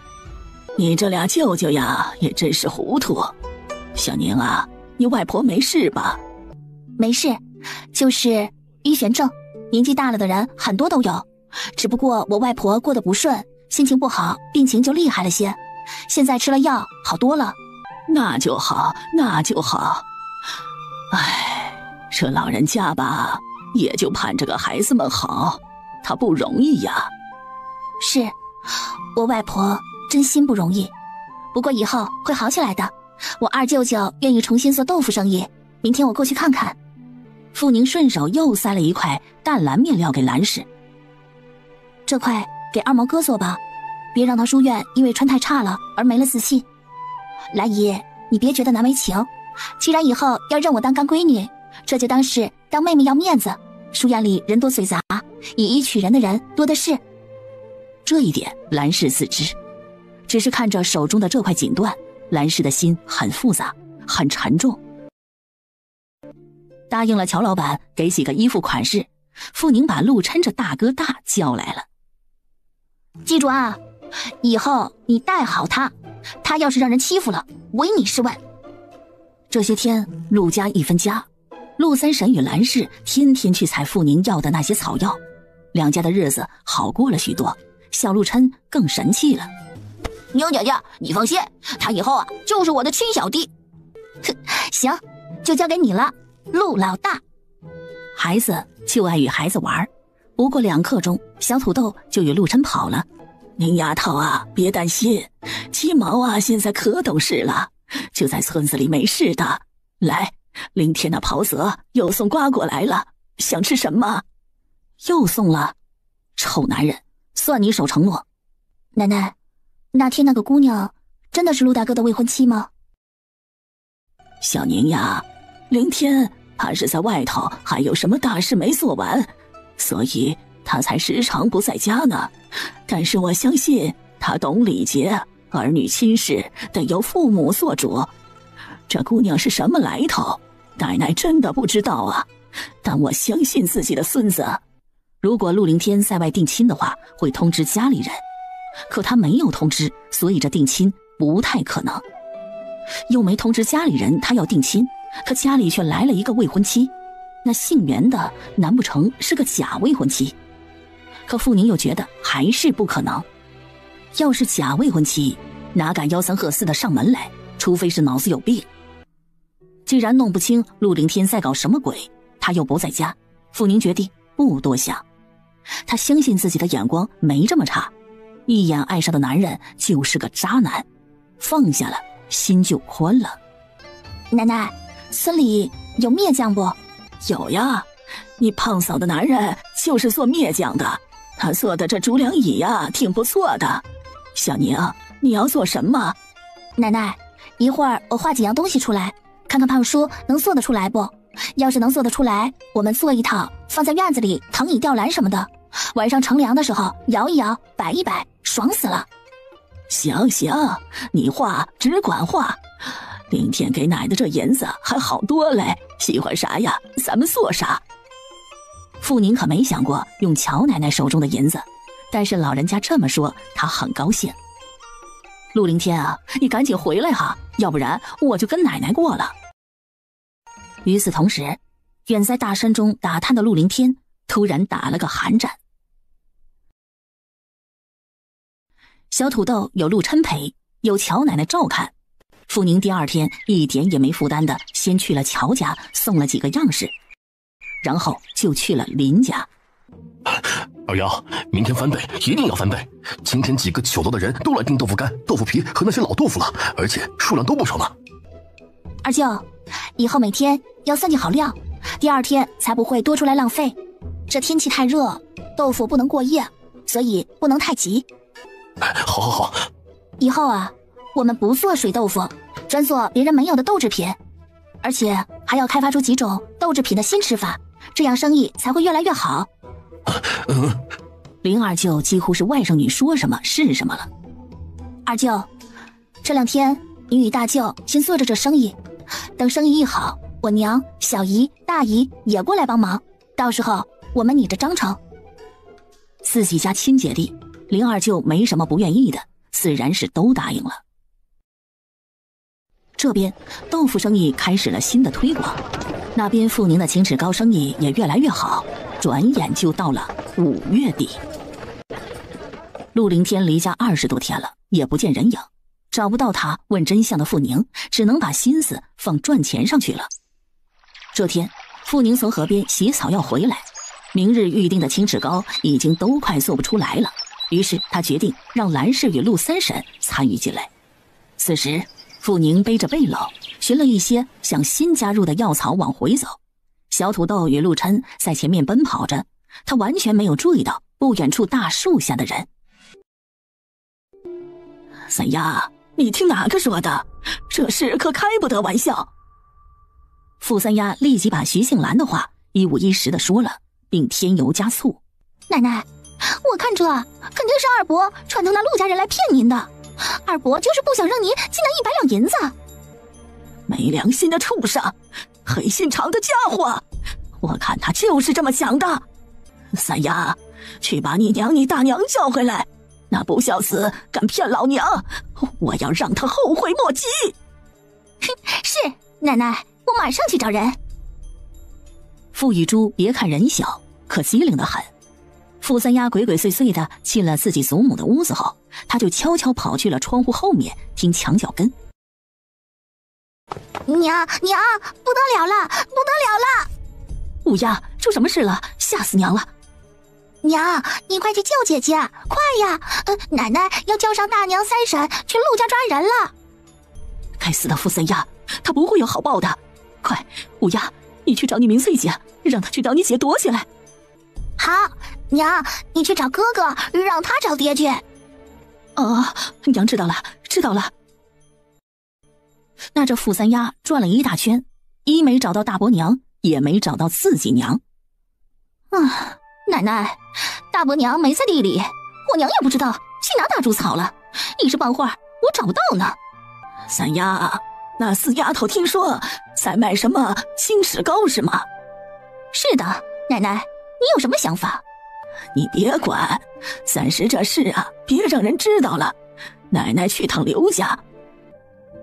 你这俩舅舅呀，也真是糊涂。小宁啊，你外婆没事吧？没事，就是晕眩症，年纪大了的人很多都有，只不过我外婆过得不顺，心情不好，病情就厉害了些，现在吃了药好多了。那就好，那就好。哎，这老人家吧，也就盼着个孩子们好，他不容易呀。是，我外婆真心不容易，不过以后会好起来的。我二舅舅愿意重新做豆腐生意，明天我过去看看。傅宁顺手又塞了一块淡蓝面料给蓝氏，这块给二毛哥做吧，别让他书院因为穿太差了而没了自信。兰姨，你别觉得难为情，既然以后要认我当干闺女，这就当是当妹妹要面子。书院里人多嘴杂，以一取人的人多的是。这一点蓝氏自知，只是看着手中的这块锦缎，蓝氏的心很复杂，很沉重。答应了乔老板给几个衣服款式，傅宁把陆琛这大哥大叫来了。记住啊，以后你带好他，他要是让人欺负了，唯你是问。这些天陆家一分家，陆三婶与蓝氏天天去采傅宁要的那些草药，两家的日子好过了许多。小陆琛更神气了。牛姐姐，你放心，他以后啊就是我的亲小弟。行，就交给你了，陆老大。孩子就爱与孩子玩，不过2刻钟，小土豆就与陆琛跑了。宁丫头啊，别担心，七毛啊现在可懂事了，就在村子里没事的。来，明天那袍泽又送瓜过来了，想吃什么？又送了？臭男人，算你守承诺。奶奶，那天那个姑娘真的是陆大哥的未婚妻吗？小宁呀，明天怕是在外头还有什么大事没做完，所以他才时常不在家呢。但是我相信他懂礼节，儿女亲事得由父母做主。这姑娘是什么来头，奶奶真的不知道啊，但我相信自己的孙子。如果陆凌天在外定亲的话，会通知家里人，可他没有通知，所以这定亲不太可能。又没通知家里人他要定亲，可家里却来了一个未婚妻，那姓袁的难不成是个假未婚妻？可傅宁又觉得还是不可能。要是假未婚妻，哪敢吆三喝四的上门来，除非是脑子有病。既然弄不清陆凌天在搞什么鬼，他又不在家，傅宁决定不多想。他相信自己的眼光没这么差，一眼爱上的男人就是个渣男，放下了心就宽了。奶奶，村里有篾匠不？有呀，你胖嫂的男人就是做篾匠的，他做的这竹梁椅呀挺不错的。小宁，你要做什么？奶奶，一会儿我画几样东西出来，看看胖叔能做得出来不？要是能做得出来，我们做一套放在院子里躺椅吊篮什么的，晚上乘凉的时候摇一摇摆一摆，爽死了。行行，你画只管画，明天给奶的这银子还好多嘞，喜欢啥呀咱们做啥。傅宁可没想过用乔奶奶手中的银子，但是老人家这么说，他很高兴。陆凌天啊，你赶紧回来哈，要不然我就跟奶奶过了。与此同时，远在大山中打探的陆凌天突然打了个寒战。小土豆有陆琛陪，有乔奶奶照看，傅宁第2天一点也没负担的先去了乔家送了几个样式，然后就去了林家。二丫，明天翻倍，一定要翻倍！今天几个酒楼的人都来订豆腐干、豆腐皮和那些老豆腐了，而且数量都不少呢。二舅，以后每天要算计好量，第2天才不会多出来浪费。这天气太热，豆腐不能过夜，所以不能太急。好好好。以后啊，我们不做水豆腐，专做别人没有的豆制品，而且还要开发出几种豆制品的新吃法，这样生意才会越来越好。林二舅几乎是外甥女说什么是什么了。二舅，这2天你与大舅先做着这生意，等生意一好，我娘、小姨、大姨也过来帮忙，到时候我们拟着章程。自己家亲姐弟，林二舅没什么不愿意的，自然是都答应了。这边豆腐生意开始了新的推广，那边傅宁的秦齿糕生意也越来越好，转眼就到了5月底。陆凌天离家20多天了，也不见人影，找不到他问真相的傅宁只能把心思放赚钱上去了。这天傅宁从河边洗草药回来，明日预定的青齿膏已经都快做不出来了，于是他决定让兰氏与陆三婶参与进来。此时傅宁背着背篓，寻了一些向新加入的药草往回走。小土豆与陆琛在前面奔跑着，他完全没有注意到不远处大树下的人。三丫，你听哪个说的？这事可开不得玩笑。傅三丫立即把徐杏兰的话一五一十的说了，并添油加醋。奶奶，我看这肯定是二伯串通那陆家人来骗您的。二伯就是不想让您进那100两银子。没良心的畜生，黑心肠的家伙，我看他就是这么想的。三丫，去把你娘你大娘叫回来，那不孝子敢骗老娘，我要让他后悔莫及。是，奶奶，我马上去找人。傅玉珠别看人小，可机灵得很。傅三丫鬼鬼祟祟的进了自己祖母的屋子后，他就悄悄跑去了窗户后面听墙角跟。娘，不得了了，不得了了！乌鸦，出什么事了？吓死娘了！娘，你快去救姐姐，快呀！奶奶要叫上大娘、三婶去陆家抓人了。该死的傅三丫，她不会有好报的！快，乌鸦，你去找你明翠姐，让她去找你姐躲起来。好，娘，你去找哥哥，让他找爹去。娘知道了，知道了。那这傅三丫转了一大圈，一没找到大伯娘，也没找到自己娘。奶奶，大伯娘没在地里，我娘也不知道去哪打猪草了，一时半会儿我找不到呢。三丫，那死丫头听说在卖什么青齿膏是吗？是的，奶奶，你有什么想法？你别管，暂时这事啊，别让人知道了。奶奶去趟刘家。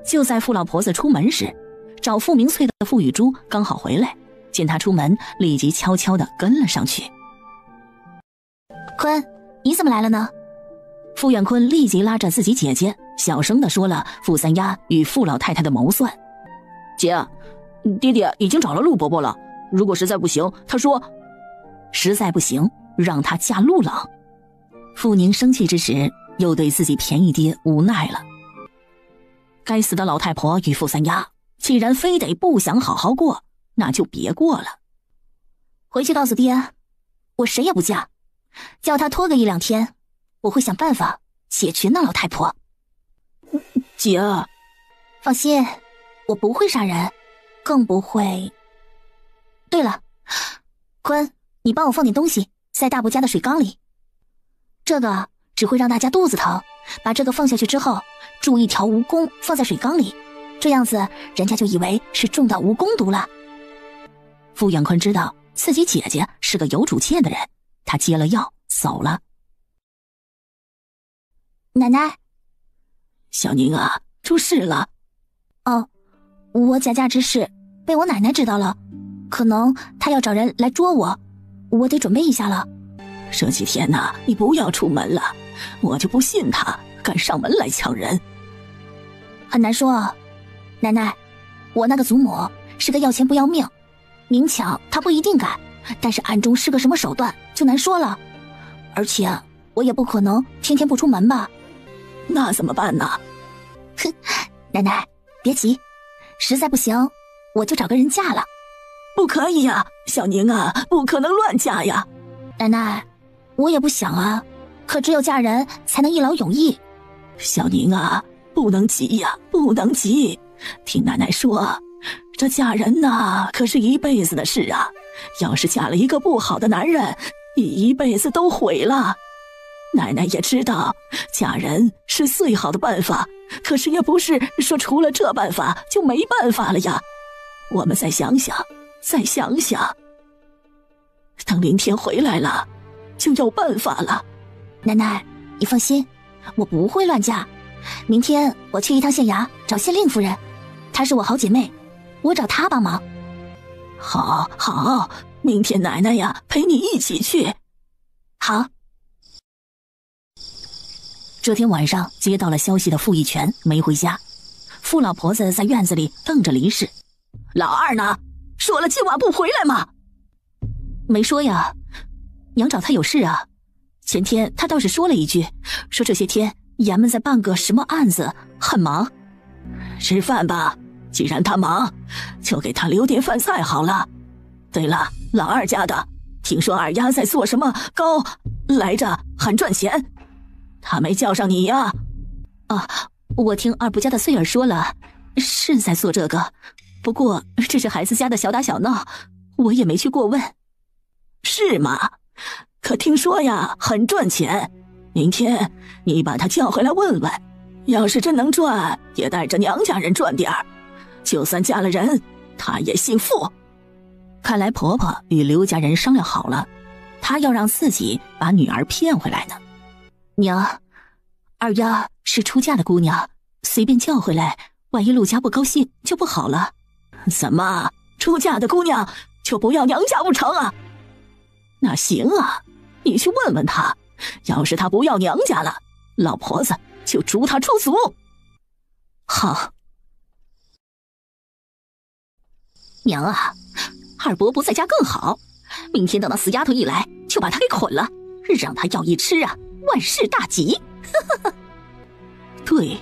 就在傅老婆子出门时，找傅明翠的傅雨珠刚好回来，见她出门，立即悄悄地跟了上去。坤，你怎么来了呢？傅远坤立即拉着自己姐姐，小声地说了傅三丫与傅老太太的谋算。姐，爹爹已经找了陆伯伯了，如果实在不行，他说实在不行让他嫁陆朗。傅宁生气之时，又对自己便宜爹无奈了。该死的老太婆与傅三丫，既然非得不想好好过，那就别过了。回去告诉爹，我谁也不嫁，叫他拖个1-2天，我会想办法解决那老太婆。姐，放心，我不会杀人，更不会。对了，坤，你帮我放点东西在大伯家的水缸里，这个只会让大家肚子疼，把这个放下去之后，注一条蜈蚣放在水缸里，这样子人家就以为是中到蜈蚣毒了。傅远坤知道自己姐姐是个有主见的人，他接了药走了。奶奶，小宁啊，出事了。我假嫁之事被我奶奶知道了，可能她要找人来捉我，我得准备一下了。这几天呢，你不要出门了，我就不信他敢上门来抢人。很难说，奶奶，我那个祖母是个要钱不要命，明抢她不一定敢，但是暗中是个什么手段就难说了。而且我也不可能天天不出门吧。那怎么办呢？哼，奶奶别急，实在不行我就找个人嫁了。不可以呀，小宁啊，不可能乱嫁呀。奶奶，我也不想啊，可只有嫁人才能一劳永逸。小宁啊，不能急呀，不能急。听奶奶说，这嫁人呐，可是一辈子的事啊。要是嫁了一个不好的男人，你一辈子都毁了。奶奶也知道，嫁人是最好的办法，可是也不是说除了这办法就没办法了呀。我们再想想，再想想。等林天回来了，就有办法了。奶奶，你放心，我不会乱嫁。明天我去一趟县衙找县令夫人，她是我好姐妹，我找她帮忙。好，好，明天奶奶呀陪你一起去。好。这天晚上接到了消息的傅义全没回家，傅老婆子在院子里瞪着黎氏。老二呢？说了今晚不回来吗？没说呀，娘找他有事啊。前天他倒是说了一句，说这些天衙门在办个什么案子，很忙。吃饭吧，既然他忙，就给他留点饭菜好了。对了，老二家的，听说二丫在做什么糕来着，很赚钱，他没叫上你呀？啊，我听二伯家的穗儿说了，是在做这个，不过这是孩子家的小打小闹，我也没去过问。是吗？可听说呀，很赚钱。明天你把他叫回来问问，要是真能赚，也带着娘家人赚点儿，就算嫁了人，他也幸福。看来婆婆与刘家人商量好了，她要让自己把女儿骗回来呢。娘，二丫是出嫁的姑娘，随便叫回来，万一陆家不高兴就不好了。怎么，出嫁的姑娘就不要娘家不成啊？那行啊，你去问问她，要是她不要娘家了，老婆子就逐她出族。好。娘啊，二伯不在家更好，明天等那死丫头一来，就把她给捆了，让她要一吃啊，万事大吉。对，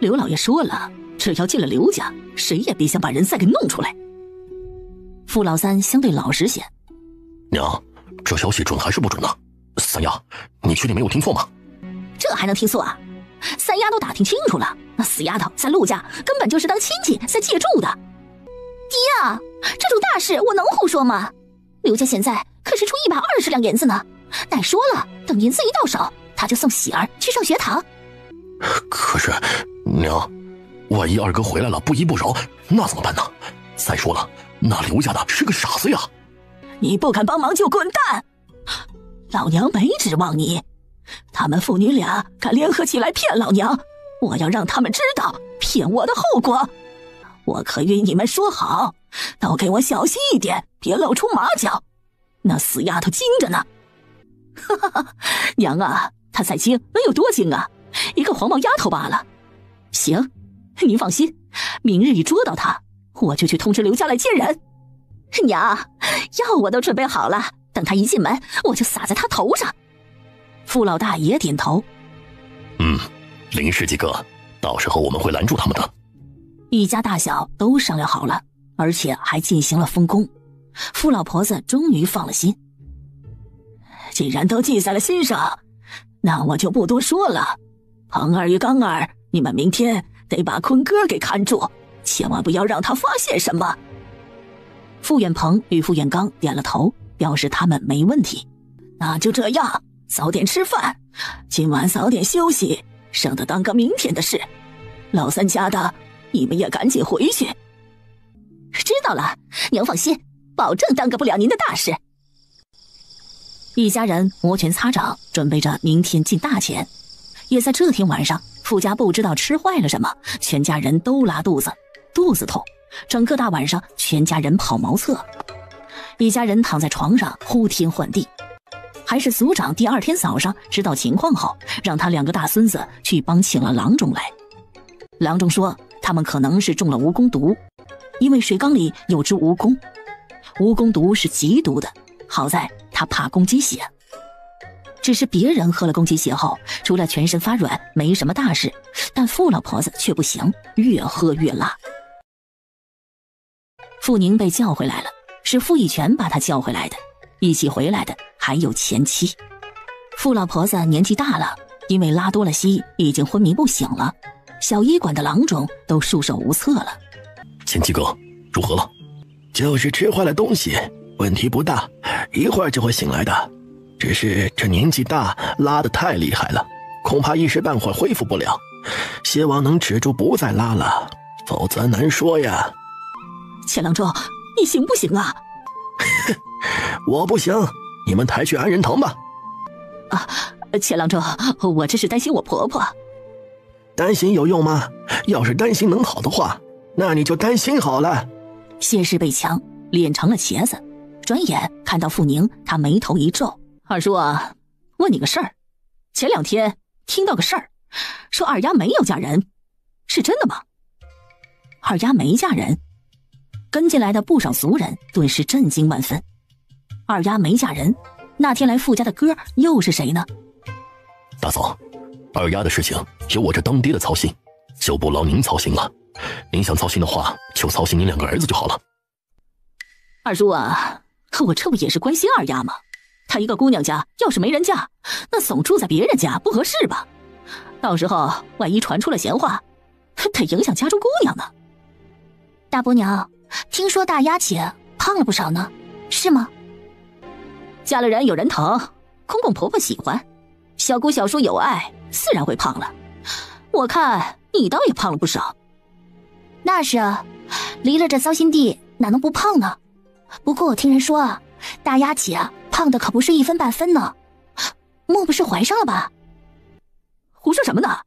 刘老爷说了，只要进了刘家，谁也别想把人再给弄出来。傅老三相对老实些。娘，这消息准还是不准呢？三丫，你确定没有听错吗？这还能听错啊？三丫都打听清楚了，那死丫头在陆家根本就是当亲戚在借住的。爹啊，这种大事我能胡说吗？刘家现在可是出120两银子呢，奶说了，等银子一到手，他就送喜儿去上学堂。可是娘，万一二哥回来了不依不饶，那怎么办呢？再说了，那刘家的是个傻子呀。你不肯帮忙就滚蛋！老娘没指望你，他们父女俩敢联合起来骗老娘，我要让他们知道骗我的后果。我可与你们说好，都给我小心一点，别露出马脚。那死丫头精着呢。哈哈哈，娘啊，她再精能有多精啊？一个黄毛丫头罢了。行，您放心，明日一捉到她，我就去通知刘家来接人。娘，药我都准备好了，等她一进门，我就撒在她头上。傅老大也点头。林氏几个，到时候我们会拦住他们的。一家大小都商量好了，而且还进行了封公。傅老婆子终于放了心。既然都记在了心上，那我就不多说了。彭二与刚二，你们明天得把坤哥给看住，千万不要让他发现什么。傅远鹏与傅远刚点了头，表示他们没问题。那就这样，早点吃饭，今晚早点休息，省得当个明天的事。老三家的，你们也赶紧回去。知道了，娘放心，保证耽搁不了您的大事。一家人摩拳擦掌，准备着明天进大钱。也在这天晚上，傅家不知道吃坏了什么，全家人都拉肚子，肚子痛，整个大晚上全家人跑茅厕。一家人躺在床上呼天唤地。还是族长第二天早上知道情况后，让他2个大孙子去帮请了郎中来。郎中说他们可能是中了蜈蚣毒，因为水缸里有只蜈蚣，蜈蚣毒是极毒的，好在他怕公鸡血。只是别人喝了公鸡血后，除了全身发软没什么大事，但傅老婆子却不行，越喝越辣。傅宁被叫回来了，是傅义全把他叫回来的，一起回来的还有前妻。傅老婆子年纪大了，因为拉多了稀，已经昏迷不醒了，小医馆的郎中都束手无策了。前妻哥，如何了？就是吃坏了东西，问题不大，一会儿就会醒来的。只是这年纪大，拉得太厉害了，恐怕一时半会儿恢复不了。希望能止住不再拉了，否则难说呀。钱郎中，你行不行啊？我不行，你们抬去安仁堂吧。啊，钱郎中，我这是担心我婆婆。担心有用吗？要是担心能好的话，那你就担心好了。谢氏被呛，脸成了茄子，转眼看到傅宁，他眉头一皱。二叔啊，问你个事儿，前2天听到个事儿，说二丫没有嫁人，是真的吗？二丫没嫁人，跟进来的不少族人顿时震惊万分。二丫没嫁人，那天来傅家的哥又是谁呢？大嫂，二丫的事情由我这当爹的操心，就不劳您操心了。您想操心的话，就操心您2个儿子就好了。二叔啊，我这不也是关心二丫吗？她一个姑娘家，要是没人嫁，那总住在别人家不合适吧？到时候万一传出了闲话，得影响家中姑娘呢。大伯娘，听说大丫姐胖了不少呢，是吗？嫁了人有人疼，公公婆婆喜欢，小姑小叔有爱，自然会胖了。我看你倒也胖了不少。那是啊，离了这糟心地哪能不胖呢？不过我听人说啊，大丫姐胖的可不是1分半分呢，莫不是怀上了吧？胡说什么呢？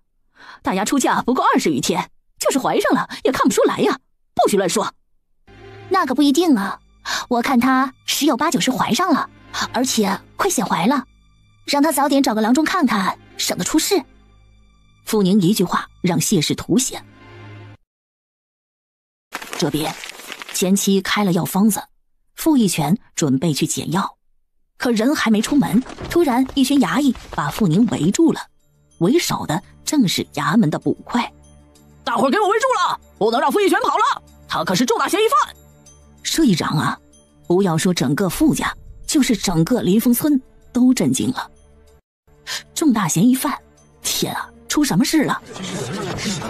大丫出嫁不过20余天，就是怀上了也看不出来呀，不许乱说。那可不一定啊，我看她10有8九是怀上了，而且快显怀了，让她早点找个郎中看看，省得出事。傅宁一句话让谢氏凸显。这边前妻开了药方子，傅义全准备去捡药，可人还没出门，突然一群衙役把傅宁围住了，为首的正是衙门的捕快。大伙儿给我围住了，不能让傅义全跑了，他可是重大嫌疑犯。这一嚷啊，不要说整个傅家，就是整个临风村都震惊了。重大嫌疑犯，天啊，出什么事了？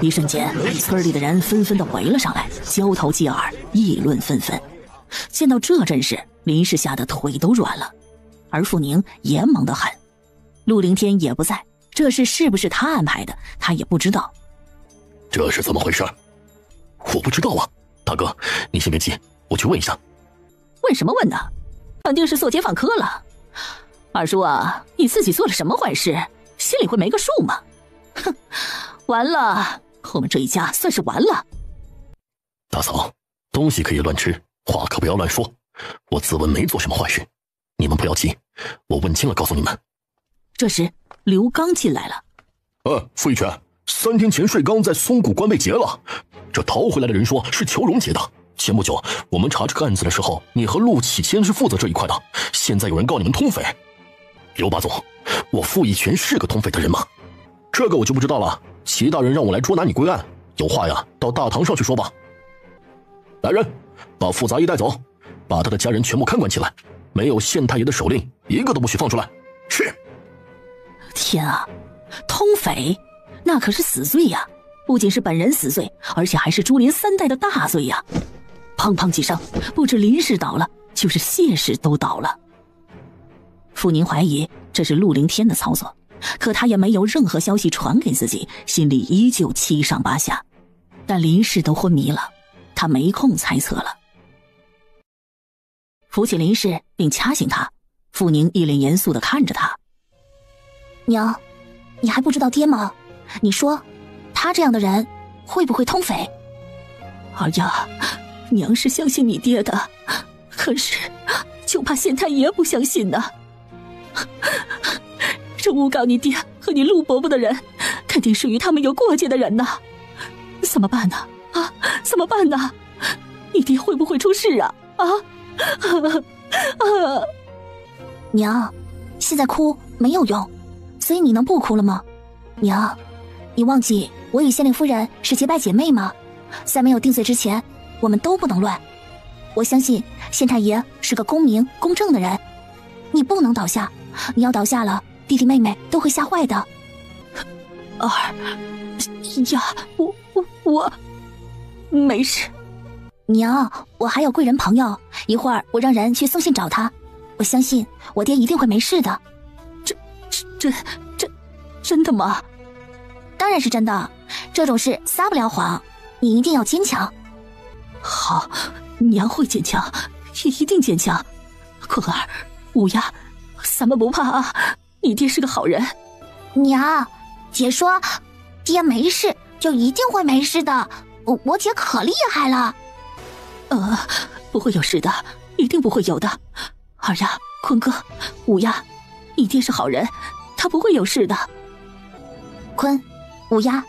一瞬间，村里的人纷纷的围了上来，交头接耳，议论纷纷。见到这阵势，林氏吓得腿都软了，而傅宁也猛得很。陆凌天也不在，这事是不是他安排的，他也不知道。这是怎么回事？我不知道啊，大哥，你先别急，我去问一下。问什么问呢？肯定是做街访客了。二叔啊，你自己做了什么坏事，心里会没个数吗？哼，完了，我们这一家算是完了。大嫂，东西可以乱吃，话可不要乱说。我自问没做什么坏事，你们不要急，我问清了告诉你们。这时刘刚进来了。傅义全，3天前税缸在松谷关被劫了，这逃回来的人说是裘荣劫的。前不久我们查这个案子的时候，你和陆启谦是负责这一块的，现在有人告你们通匪。刘八总，我傅义全是个通匪的人吗？这个我就不知道了，齐大人让我来捉拿你归案，有话呀到大堂上去说吧。来人，把傅杂役带走，把他的家人全部看管起来，没有县太爷的手令，一个都不许放出来。是。天啊，通匪，那可是死罪呀！不仅是本人死罪，而且还是株连3代的大罪呀！砰砰几声，不止林氏倒了，就是谢氏都倒了。傅宁怀疑这是陆凌天的操作，可他也没有任何消息传给自己，心里依旧七上八下。但林氏都昏迷了，他没空猜测了。扶起林氏并掐醒他，傅宁一脸严肃地看着他。娘，你还不知道爹吗？你说他这样的人会不会通匪？二丫，娘是相信你爹的，可是就怕县太爷不相信呢。这诬告你爹和你陆伯伯的人，肯定是与他们有过节的人呢。怎么办呢？啊，怎么办呢？你爹会不会出事啊？娘，现在哭没有用，所以你能不哭了吗？娘，你忘记我与县令夫人是结拜姐妹吗？在没有定罪之前，我们都不能乱。我相信县太爷是个公明公正的人，你不能倒下，你要倒下了，弟弟妹妹都会吓坏的。儿呀，我没事。娘，我还有贵人朋友，一会儿我让人去送信找他，我相信我爹一定会没事的。真的吗？当然是真的，这种事撒不了谎，你一定要坚强。好，娘会坚强，一定坚强。坤儿、乌鸦，咱们不怕啊，你爹是个好人。娘，姐说爹没事就一定会没事的，我姐可厉害了。不会有事的，一定不会有的。二丫、坤哥、乌鸦，你爹是好人，他不会有事的。坤、乌鸦，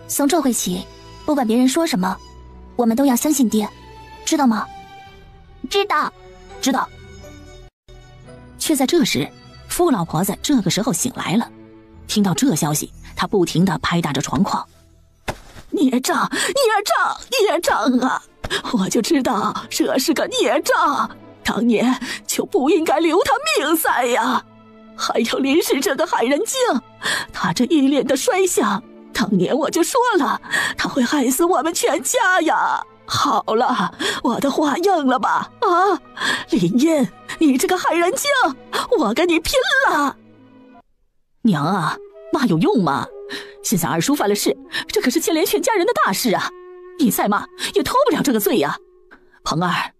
从这回起，不管别人说什么，我们都要相信爹，知道吗？知道。却在这时，傅老婆子这个时候醒来了。听到这消息，她不停地拍打着床框。孽障，孽障，孽障啊！我就知道这是个孽障，当年就不应该留他命在呀。还有林氏这个害人精，他这一脸的衰相，当年我就说了，他会害死我们全家呀。好了，我的话应了吧？啊，林音，你这个害人精，我跟你拼了！娘啊，骂有用吗？现在二叔犯了事，这可是牵连全家人的大事啊！你再骂也脱不了这个罪呀。彭儿，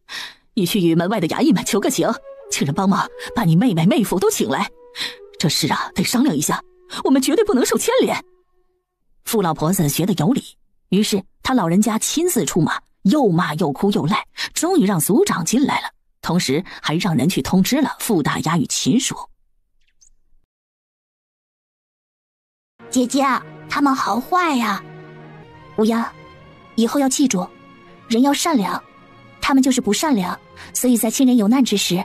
你去与门外的衙役们求个情，请人帮忙把你妹妹妹夫都请来。这事啊，得商量一下，我们绝对不能受牵连。傅老婆子觉得有理，于是他老人家亲自出马，又骂又哭又赖，终于让族长进来了，同时还让人去通知了傅大丫与秦叔。姐姐，他们好坏呀！乌鸦，以后要记住，人要善良，他们就是不善良，所以在亲人有难之时，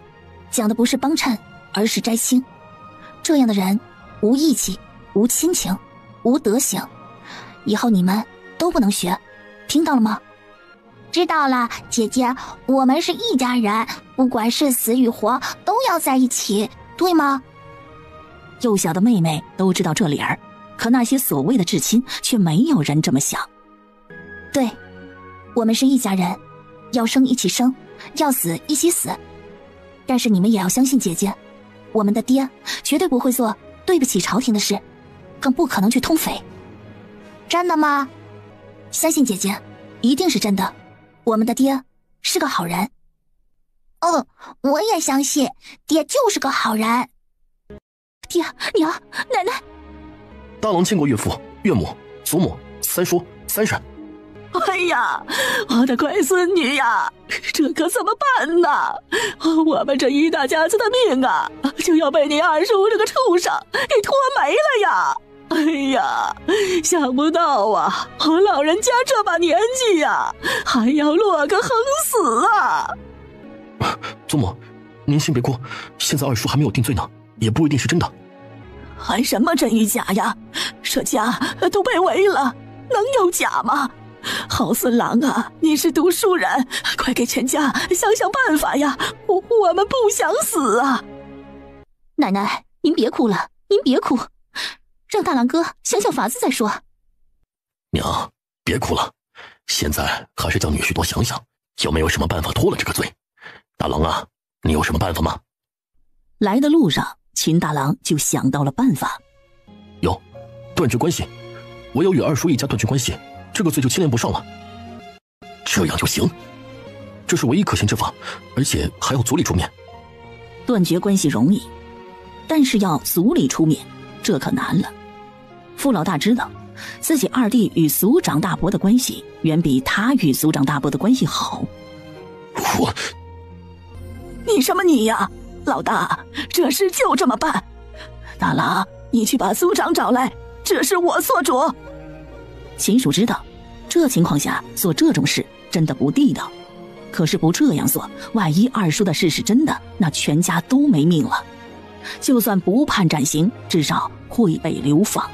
讲的不是帮衬，而是摘星。这样的人无义气，无亲情，无德行，以后你们都不能学，听到了吗？知道了，姐姐，我们是一家人，不管是死与活，都要在一起，对吗？幼小的妹妹都知道这理儿，可那些所谓的至亲却没有人这么想。对，我们是一家人，要生一起生，要死一起死。但是你们也要相信姐姐，我们的爹绝对不会做对不起朝廷的事，更不可能去通匪。真的吗？相信姐姐，一定是真的。我们的爹是个好人。哦，我也相信，爹就是个好人。爹娘奶奶，大郎见过岳父、岳母、祖母、三叔、三婶。哎呀，我的乖孙女呀，这可怎么办呢？我们这一大家子的命啊，就要被你二叔这个畜生给拖没了呀！哎呀，想不到啊，我老人家这把年纪呀，还要落个横死啊！祖母，您先别哭，现在二叔还没有定罪呢，也不一定是真的。还什么真与假呀？这家都被围了，能有假吗？好孙郎啊，你是读书人，快给全家想想办法呀！我们不想死啊！奶奶，您别哭了，您别哭，让大郎哥想想法子再说。娘，别哭了，现在还是叫女婿多想想，有没有什么办法脱了这个罪。大郎啊，你有什么办法吗？来的路上，秦大郎就想到了办法。有，断绝关系，我有与二叔一家断绝关系，这个罪就牵连不上了。这样就行？这是唯一可行之法，而且还要族里出面。断绝关系容易，但是要族里出面，这可难了。傅老大知道，自己二弟与族长大伯的关系远比他与族长大伯的关系好。你什么你呀？老大，这事就这么办。大郎，你去把族长找来，这是我做主。秦叔知道，这情况下做这种事真的不地道。可是不这样做，万一二叔的事是真的，那全家都没命了。就算不判斩刑，至少会被流放。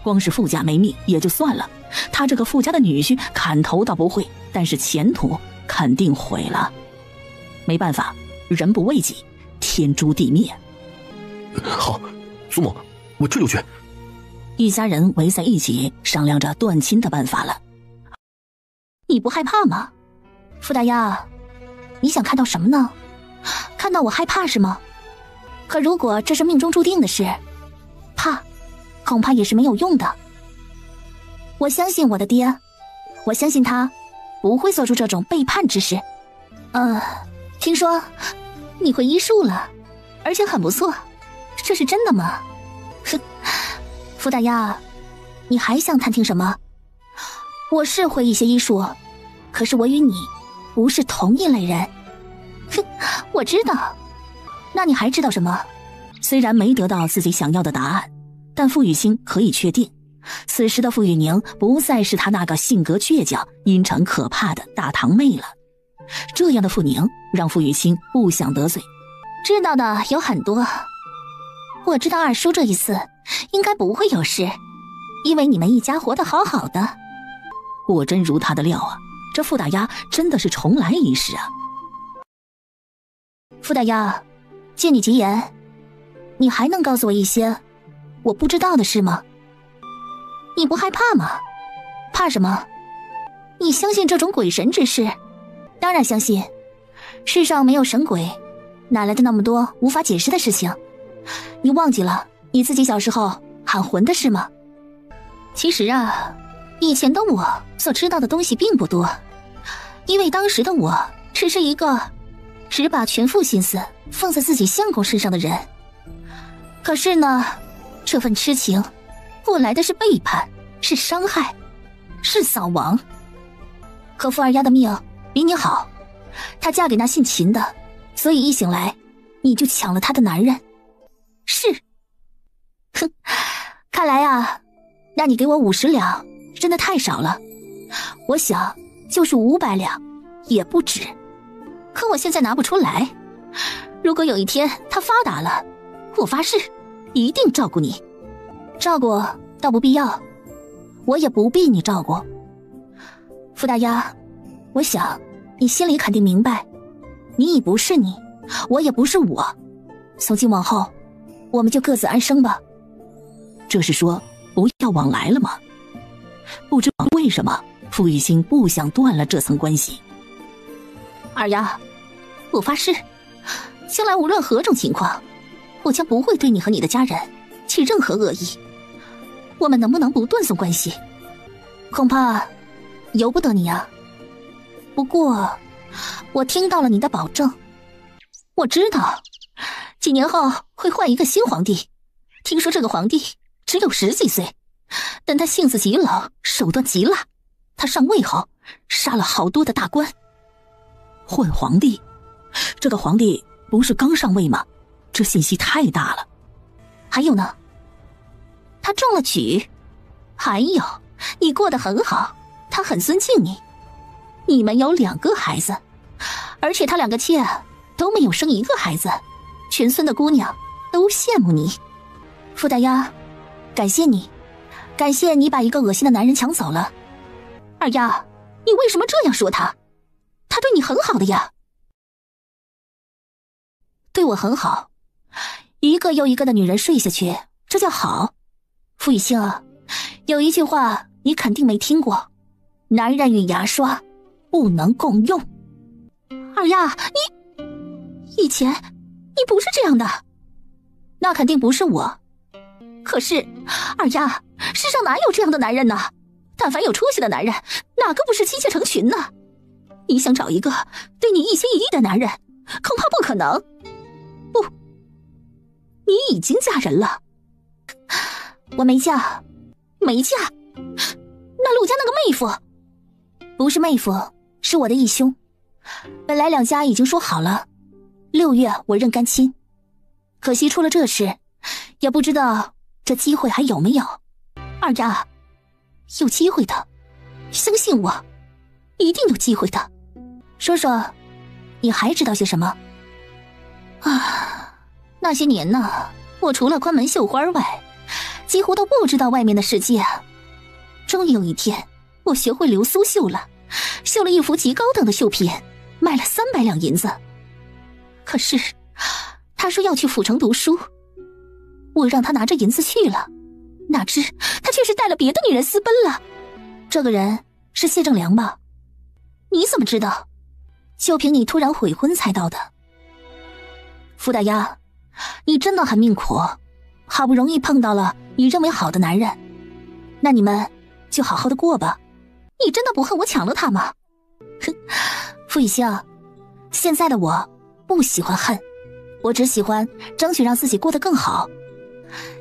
光是傅家没命也就算了，他这个傅家的女婿砍头倒不会，但是前途肯定毁了。没办法，人不为己，天诛地灭。好，祖母，我这就去。一家人围在一起商量着断亲的办法了。你不害怕吗？傅大丫，你想看到什么呢？看到我害怕是吗？可如果这是命中注定的事，怕恐怕也是没有用的。我相信我的爹，我相信他不会做出这种背叛之事。听说你会医术了，而且很不错，这是真的吗？哼，傅大丫，你还想探听什么？我是会一些医术，可是我与你不是同一类人。哼，我知道。那你还知道什么？虽然没得到自己想要的答案，但傅雨欣可以确定，此时的傅雨宁不再是他那个性格倔强、阴沉可怕的大堂妹了。这样的傅宁让傅雨欣不想得罪，知道的有很多。我知道二叔这一次应该不会有事，因为你们一家活得好好的。果真如他的料啊，这傅大丫真的是重来一世啊。傅大丫，借你吉言，你还能告诉我一些我不知道的事吗？你不害怕吗？怕什么？你相信这种鬼神之事？当然相信，世上没有神鬼，哪来的那么多无法解释的事情？你忘记了你自己小时候喊魂的事吗？其实啊，以前的我所知道的东西并不多，因为当时的我只是一个只把全副心思放在自己相公身上的人。可是呢，这份痴情换来的是背叛，是伤害，是扫亡。可傅二丫的命比你好，她嫁给那姓秦的，所以一醒来你就抢了她的男人。是，哼，看来啊，让你给我50两真的太少了，我想就是500两也不止。可我现在拿不出来，如果有一天他发达了，我发誓一定照顾你。照顾倒不必要，我也不必你照顾。傅大丫，我想你心里肯定明白，你已不是你，我也不是我，从今往后我们就各自安生吧。这是说不要往来了吗？不知为什么傅玉兴不想断了这层关系。二丫，我发誓，将来无论何种情况，我将不会对你和你的家人起任何恶意。我们能不能不断送关系？恐怕由不得你啊。不过我听到了你的保证，我知道几年后会换一个新皇帝，听说这个皇帝只有10几岁，但他性子极冷，手段极辣，他上位后杀了好多的大官。换皇帝？这个皇帝不是刚上位吗？这信息太大了。还有呢，他中了举，还有你过得很好，他很尊敬你，你们有2个孩子，而且他2个妾都没有生1个孩子，全村的姑娘都羡慕你。傅大丫，感谢你，感谢你把一个恶心的男人抢走了。二丫，你为什么这样说他？他对你很好的呀。对我很好，一个又一个的女人睡下去，这叫好。傅雨欣啊，有一句话你肯定没听过，男人与牙刷不能共用。二丫，你以前你不是这样的。那肯定不是我。可是二丫，世上哪有这样的男人呢？但凡有出息的男人，哪个不是妻妾成群呢？你想找一个对你一心一意的男人，恐怕不可能。不，你已经嫁人了。我没嫁，没嫁。那陆家那个妹夫，不是妹夫，是我的义兄。本来2家已经说好了，6月我认干亲。可惜出了这事，也不知道这机会还有没有。二丫，有机会的，相信我，一定有机会的。说说，你还知道些什么？啊，那些年呢，我除了关门绣花外，几乎都不知道外面的世界。终于有一天，我学会流苏绣了，绣了一幅极高等的绣品，卖了300两银子。可是他说要去府城读书，我让他拿着银子去了，哪知他却是带了别的女人私奔了。这个人是谢正良吧？你怎么知道？就凭你突然悔婚猜到的。傅大丫，你真的很命苦，好不容易碰到了你认为好的男人，那你们就好好的过吧。你真的不恨我抢了他吗？哼，傅雨欣，现在的我不喜欢恨，我只喜欢争取让自己过得更好。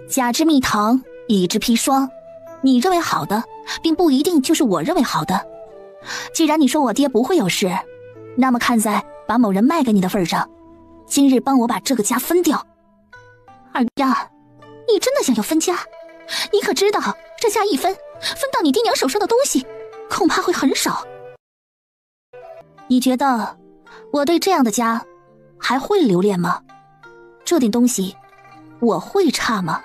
甲之蜜糖，乙之砒霜，你认为好的，并不一定就是我认为好的。既然你说我爹不会有事，那么看在把某人卖给你的份上，今日帮我把这个家分掉。二丫，你真的想要分家？你可知道这家一分到你爹娘手上的东西恐怕会很少。你觉得我对这样的家还会留恋吗？这点东西我会差吗？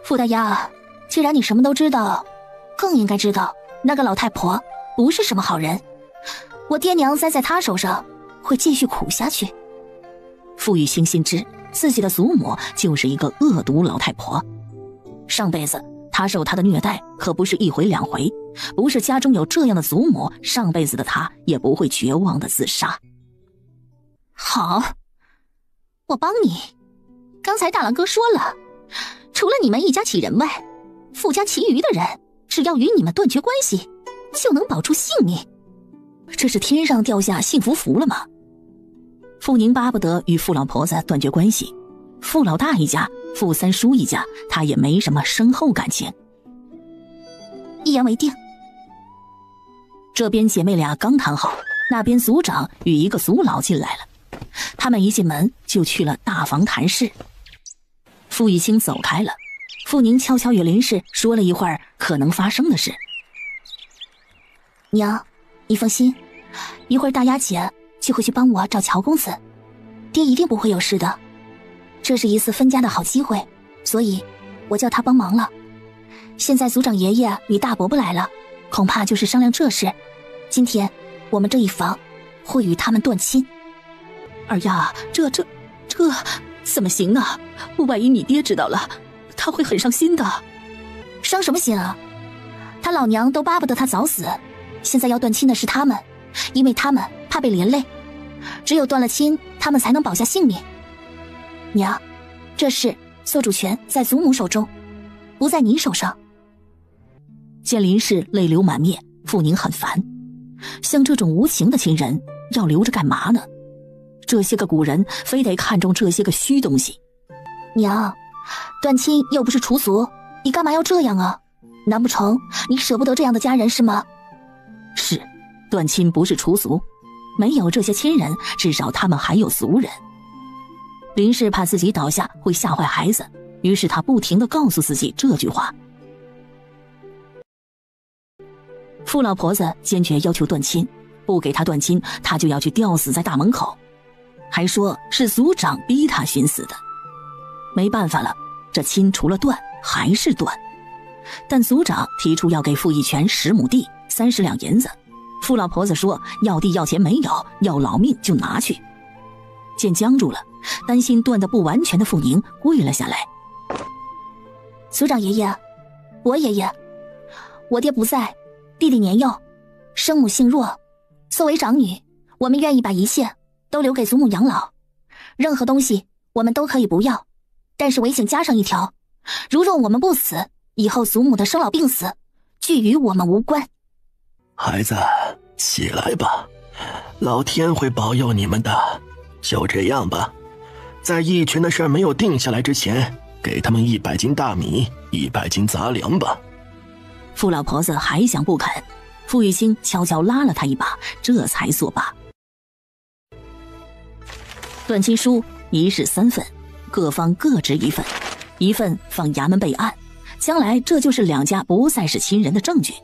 傅大丫，既然你什么都知道，更应该知道那个老太婆不是什么好人，我爹娘栽在她手上会继续苦下去。傅玉清心知自己的祖母就是一个恶毒老太婆，上辈子她受她的虐待可不是一回两回，不是家中有这样的祖母，上辈子的她也不会绝望的自杀。好，我帮你。刚才大郎哥说了，除了你们一家几人外，傅家其余的人只要与你们断绝关系，就能保住性命。这是天上掉下幸福符了吗？傅宁巴不得与傅老婆子断绝关系，傅老大一家、傅三叔一家，他也没什么深厚感情。一言为定。这边姐妹俩刚谈好，那边族长与一个族老进来了。他们一进门就去了大房谈事。傅玉清走开了，傅宁悄悄与林氏说了一会儿可能发生的事。娘，你放心，一会儿大丫姐就会去帮我找乔公子，爹一定不会有事的。这是一次分家的好机会，所以我叫他帮忙了。现在族长爷爷与大伯伯来了，恐怕就是商量这事。今天我们这一房会与他们断亲。二丫，这怎么行啊？万一你爹知道了，他会很伤心的。伤什么心啊？他老娘都巴不得他早死，现在要断亲的是他们，因为他们怕被连累，只有断了亲，他们才能保下性命。娘，这事做主权在祖母手中，不在你手上。见林氏泪流满面，傅宁很烦，像这种无情的亲人要留着干嘛呢？这些个古人非得看重这些个虚东西。娘，断亲又不是除族，你干嘛要这样啊？难不成你舍不得这样的家人是吗？是，断亲不是除族，没有这些亲人，至少他们还有族人。林氏怕自己倒下会吓坏孩子，于是他不停地告诉自己这句话。傅老婆子坚决要求断亲，不给他断亲，他就要去吊死在大门口，还说是族长逼他寻死的。没办法了，这亲除了断还是断。但族长提出要给傅一泉10亩地30两银子，傅老婆子说要地要钱没有，要老命就拿去。见僵住了，担心断得不完全的傅宁跪了下来。族长爷爷，我爷爷，我爹不在，弟弟年幼，生母性弱，作为长女，我们愿意把一切都留给祖母养老，任何东西我们都可以不要，但是违请加上一条，如若我们不死，以后祖母的生老病死俱与我们无关。孩子，起来吧，老天会保佑你们的。就这样吧，在一群的事没有定下来之前，给他们100斤大米，100斤杂粮吧。傅老婆子还想不肯，傅玉清悄悄拉了他一把，这才作罢。断亲书一式3份，各方各执1份，一份放衙门备案，将来这就是两家不再是亲人的证据。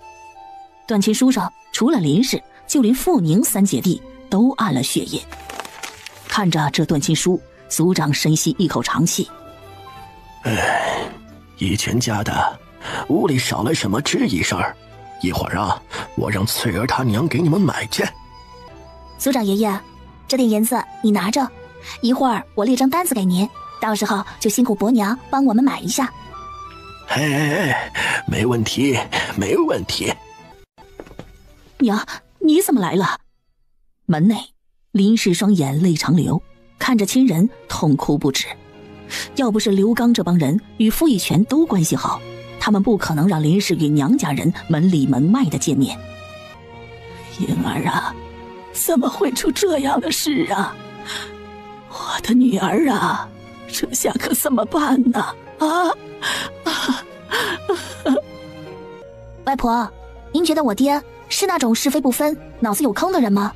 断亲书上除了林氏，就连傅宁3姐弟都按了血印。看着这断亲书，族长深吸一口长气。一全家的屋里少了什么吱一声，一会儿啊，我让翠儿她娘给你们买去。族长爷爷，这点银子你拿着，一会儿我列张单子给您，到时候就辛苦伯娘帮我们买一下。没问题，没问题。娘，你怎么来了？门内林氏双眼泪长流，看着亲人痛哭不止。要不是刘刚这帮人与傅一泉都关系好，他们不可能让林氏与娘家人门里门外的见面。英儿啊，怎么会出这样的事啊？我的女儿啊，这下可怎么办呢？外婆，您觉得我爹是那种是非不分、脑子有坑的人吗？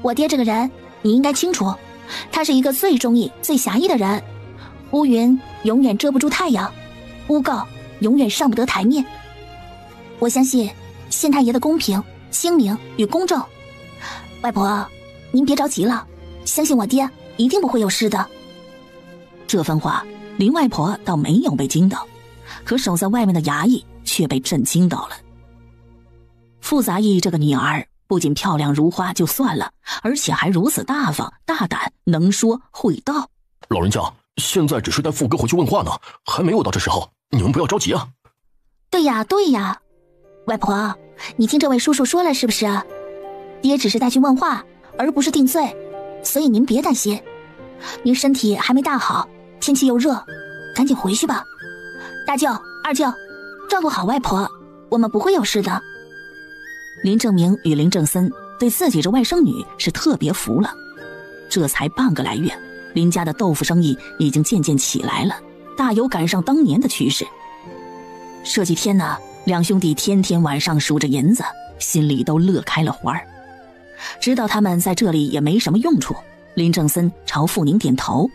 我爹这个人你应该清楚，他是一个最忠义、最侠义的人。乌云永远遮不住太阳，诬告永远上不得台面。我相信县太爷的公平、精明与公正。外婆，您别着急了，相信我爹，一定不会有事的。这番话，林外婆倒没有被惊到，可守在外面的衙役却被震惊到了。傅杂役这个女儿不仅漂亮如花就算了，而且还如此大方大胆，能说会道。老人家，现在只是带傅哥回去问话呢，还没有到这时候，你们不要着急啊。对呀对呀，外婆，你听这位叔叔说了是不是？爹只是带去问话，而不是定罪，所以您别担心。您身体还没大好，天气又热，赶紧回去吧。大舅、二舅，照顾好外婆，我们不会有事的。林正明与林正森对自己这外甥女是特别服了。这才半个来月，林家的豆腐生意已经渐渐起来了，大有赶上当年的趋势。这几天呢，两兄弟天天晚上数着银子，心里都乐开了花儿。知道他们在这里也没什么用处，林正森朝傅宁点头：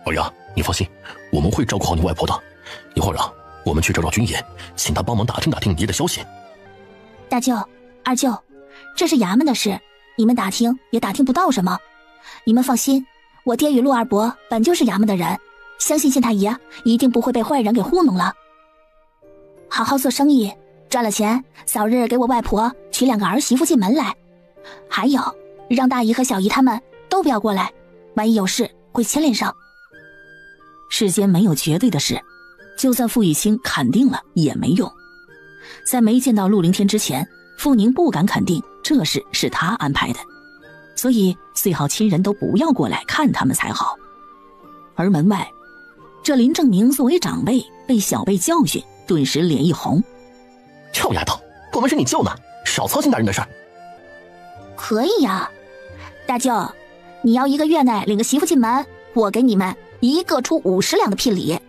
二丫，你放心，我们会照顾好你外婆的。一会儿啊，我们去找军爷，请他帮忙打听打听你爹的消息。大舅、二舅，这是衙门的事，你们打听也打听不到什么。你们放心，我爹与陆二伯本就是衙门的人，相信县太爷一定不会被坏人给糊弄了。好好做生意，赚了钱早日给我外婆娶2个儿媳妇进门来。还有，让大姨和小姨他们都不要过来，万一有事会牵连上。世间没有绝对的事，就算傅玉清肯定了也没用。在没见到陆凌天之前，傅宁不敢肯定这事是他安排的，所以最好亲人都不要过来看他们才好。而门外，这林正明作为长辈被小辈教训，顿时脸一红：臭丫头，我们是你舅呢，少操心大人的事儿。可以呀，大舅，你要1个月内领个媳妇进门，我给你们一个出50两的聘礼。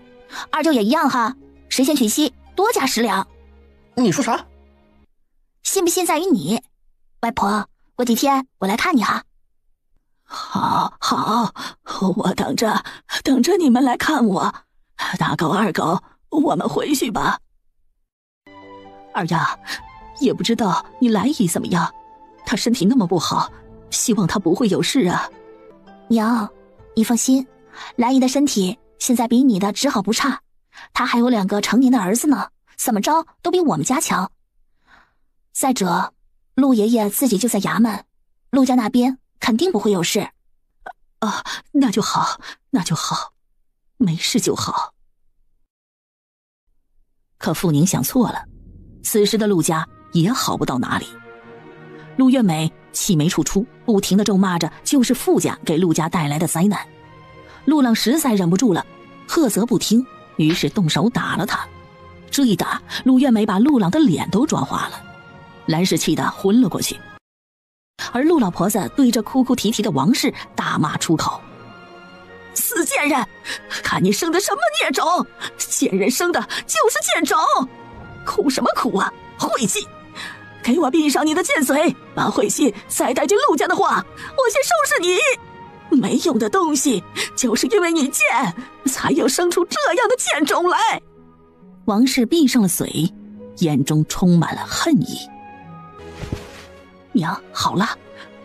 二舅也一样哈，谁先娶妻多加10两。你说啥？信不信在于你。外婆，过几天我来看你哈。好，我等着你们来看我。大狗、二狗，我们回去吧。二丫，也不知道你来姨怎么样，她身体那么不好，希望她不会有事啊。娘，你放心，兰姨的身体现在比你的只好不差，她还有2个成年的儿子呢，怎么着都比我们家强。再者，陆爷爷自己就在衙门，陆家那边肯定不会有事。啊，那就好，没事就好。可傅宁想错了，此时的陆家也好不到哪里。陆月美气没处出，不停地咒骂着就是傅家给陆家带来的灾难。陆浪实在忍不住了，呵责不听，于是动手打了他。这一打，陆月美把陆浪的脸都撞花了，兰氏气得昏了过去。而陆老婆子对着哭哭啼啼的王氏大骂出口：死贱人，看你生的什么孽种，贱人生的就是贱种，哭什么哭啊，晦气，给我闭上你的贱嘴，把晦气再带进陆家的话，我先收拾你。没用的东西，就是因为你贱，才有生出这样的贱种来。王氏闭上了嘴，眼中充满了恨意。娘，好了，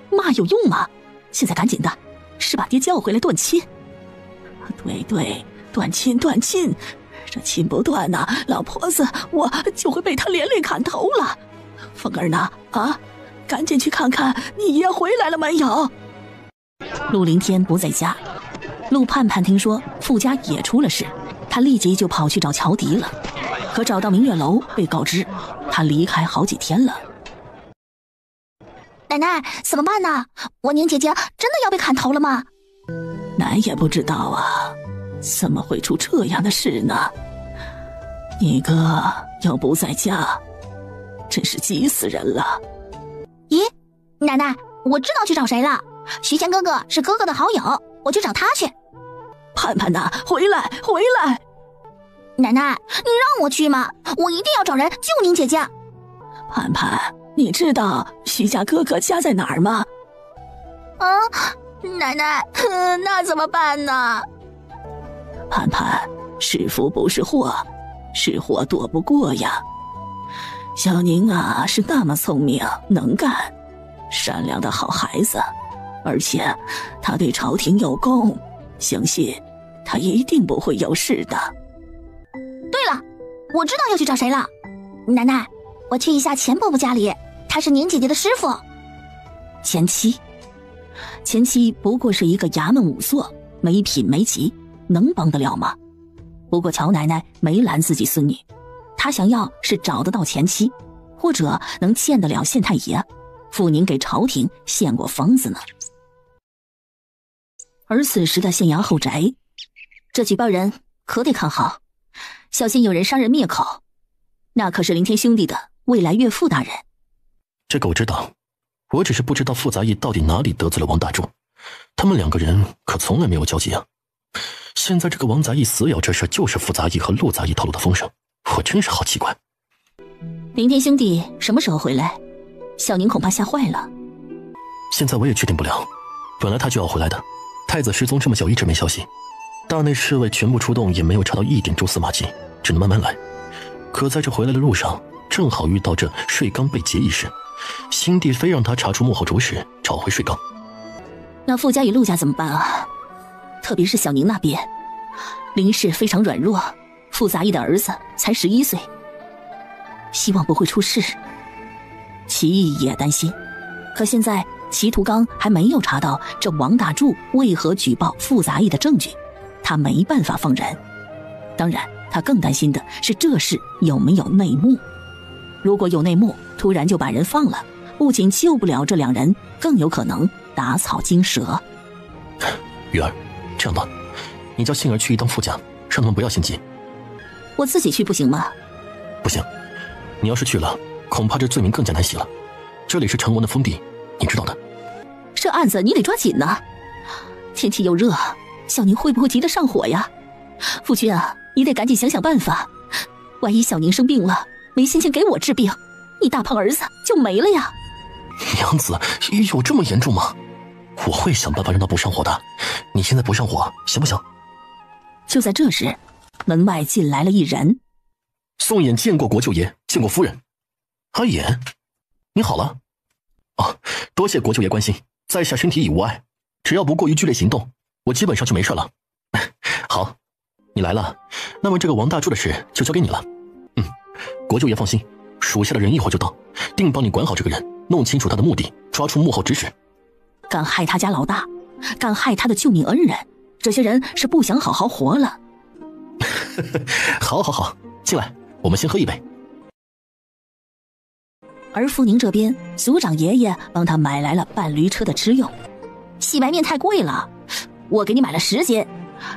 骂有用吗？现在赶紧的，是把爹叫回来断亲。对，断亲，这亲不断呐，老婆子我就会被他连累砍头了。凤儿呢？啊，赶紧去看看你爷回来了没有。陆凌天不在家，陆盼盼听说傅家也出了事，他立即就跑去找乔迪了。可找到明月楼，被告知他离开好几天了。奶奶，怎么办呢？我宁姐姐真的要被砍头了吗？奶也不知道啊，怎么会出这样的事呢？你哥又不在家，真是急死人了。咦，奶奶，我知道去找谁了。徐谦哥哥是哥哥的好友，我去找他去。盼盼呐，回来！奶奶，你让我去吗？我一定要找人救宁姐姐。盼盼，你知道徐家哥哥家在哪儿吗？啊，奶奶，那怎么办呢？盼盼，是福不是祸，是祸躲不过呀。小宁啊，是那么聪明能干，善良的好孩子，而且他对朝廷有功，相信他一定不会有事的。对了，我知道要去找谁了。奶奶，我去一下钱伯伯家里，他是您姐姐的师傅。前妻不过是一个衙门仵作，没品没级，能帮得了吗？不过乔奶奶没拦自己孙女，她想要是找得到前妻，或者能见得了县太爷，傅宁给朝廷献过方子呢。而此时的县衙后宅，这举报人可得看好，小心有人杀人灭口，那可是林天兄弟的未来岳父大人。这个我知道，我只是不知道傅杂役到底哪里得罪了王大柱，他们两个人可从来没有交集啊。现在这个王杂役死咬这事就是傅杂役和陆杂役透露的风声，我真是好奇怪。林天兄弟什么时候回来？小宁恐怕吓坏了。现在我也确定不了，本来他就要回来的，太子失踪这么久一直没消息，大内侍卫全部出动也没有查到一点蛛丝马迹，只能慢慢来。可在这回来的路上，正好遇到这税纲被劫一事，新帝非让他查出幕后主使，找回税纲。那傅家与陆家怎么办啊？特别是小宁那边，林氏非常软弱，傅杂役的儿子才11岁，希望不会出事。齐义也担心，可现在齐图刚还没有查到这王大柱为何举报傅杂役的证据，他没办法放人。当然他更担心的是这事有没有内幕，如果有内幕，突然就把人放了，不仅救不了这两人，更有可能打草惊蛇。玉儿，这样吧，你叫杏儿去一趟傅家，让他们不要心急。我自己去不行吗？不行，你要是去了，恐怕这罪名更加难洗了。这里是成王的封地，你知道的。这案子你得抓紧呢，天气又热，小宁会不会急得上火呀？夫君啊，你得赶紧想想办法，万一小宁生病了，没心情给我治病，你大胖儿子就没了呀。娘子，有这么严重吗？我会想办法让他不上火的，你现在不上火行不行？就在这时，门外进来了一人。宋衍见过国舅爷，见过夫人。阿衍，你好了。哦，多谢国舅爷关心，在下身体已无碍，只要不过于剧烈行动，我基本上就没事了。好，你来了，那么这个王大柱的事就交给你了。国舅爷放心，属下的人一会儿就到，定帮你管好这个人，弄清楚他的目的，抓出幕后指使。敢害他家老大，敢害他的救命恩人，这些人是不想好好活了。好好好，进来，我们先喝一杯。而傅宁这边，族长爷爷帮他买来了半驴车的吃用。洗白面太贵了，我给你买了10斤。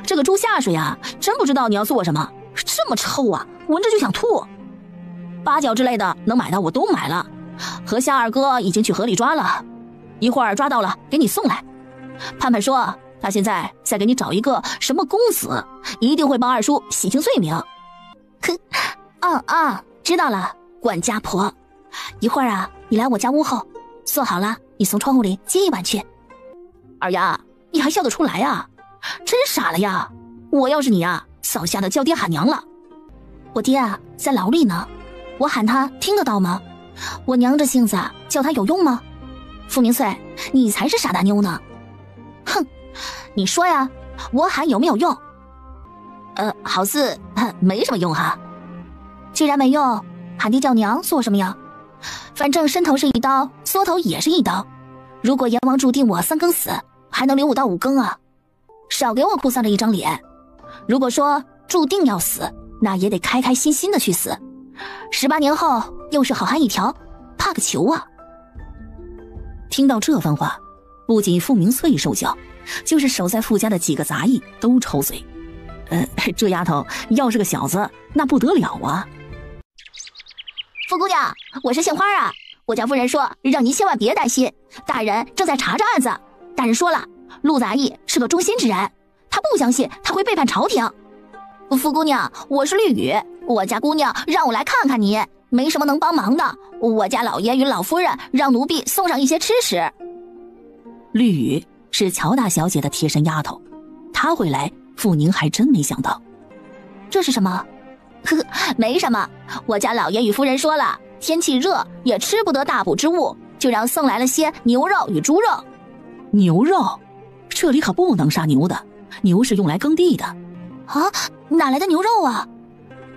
这个猪下水啊，真不知道你要做什么，这么臭啊，闻着就想吐。八角之类的能买到我都买了，和夏二哥已经去河里抓了，一会儿抓到了给你送来。盼盼说他现在再给你找一个什么公子，一定会帮二叔洗清罪名。知道了，管家婆。一会儿啊，你来我家屋后，做好了你从窗户里接一碗去。二丫，你还笑得出来啊？真傻了呀！我要是你啊，早吓得叫爹喊娘了。我爹啊，在牢里呢，我喊他听得到吗？我娘这性子叫他有用吗？傅明翠，你才是傻大妞呢！哼，你说呀，我喊有没有用？好似没什么用哈。既然没用，喊爹叫娘做什么呀？反正伸头是一刀，缩头也是一刀。如果阎王注定我3更死，还能留我到5更啊？少给我哭丧着一张脸。如果说注定要死，那也得开开心心的去死。18年后又是好汉一条，怕个球啊！听到这番话，不仅傅明翠受教，就是守在傅家的几个杂役都抽嘴。这丫头要是个小子，那不得了啊！傅姑娘，我是杏花啊。我家夫人说让您千万别担心，大人正在查着案子。大人说了，陆杂役是个忠心之人，他不相信他会背叛朝廷。傅姑娘，我是绿雨，我家姑娘让我来看看你，没什么能帮忙的。我家老爷与老夫人让奴婢送上一些吃食。绿雨是乔大小姐的贴身丫头，她会来，傅宁还真没想到。这是什么？没什么，我家老爷与夫人说了，天气热也吃不得大补之物，就让送来了些牛肉与猪肉。牛肉？这里可不能杀牛的，牛是用来耕地的。啊，哪来的牛肉啊？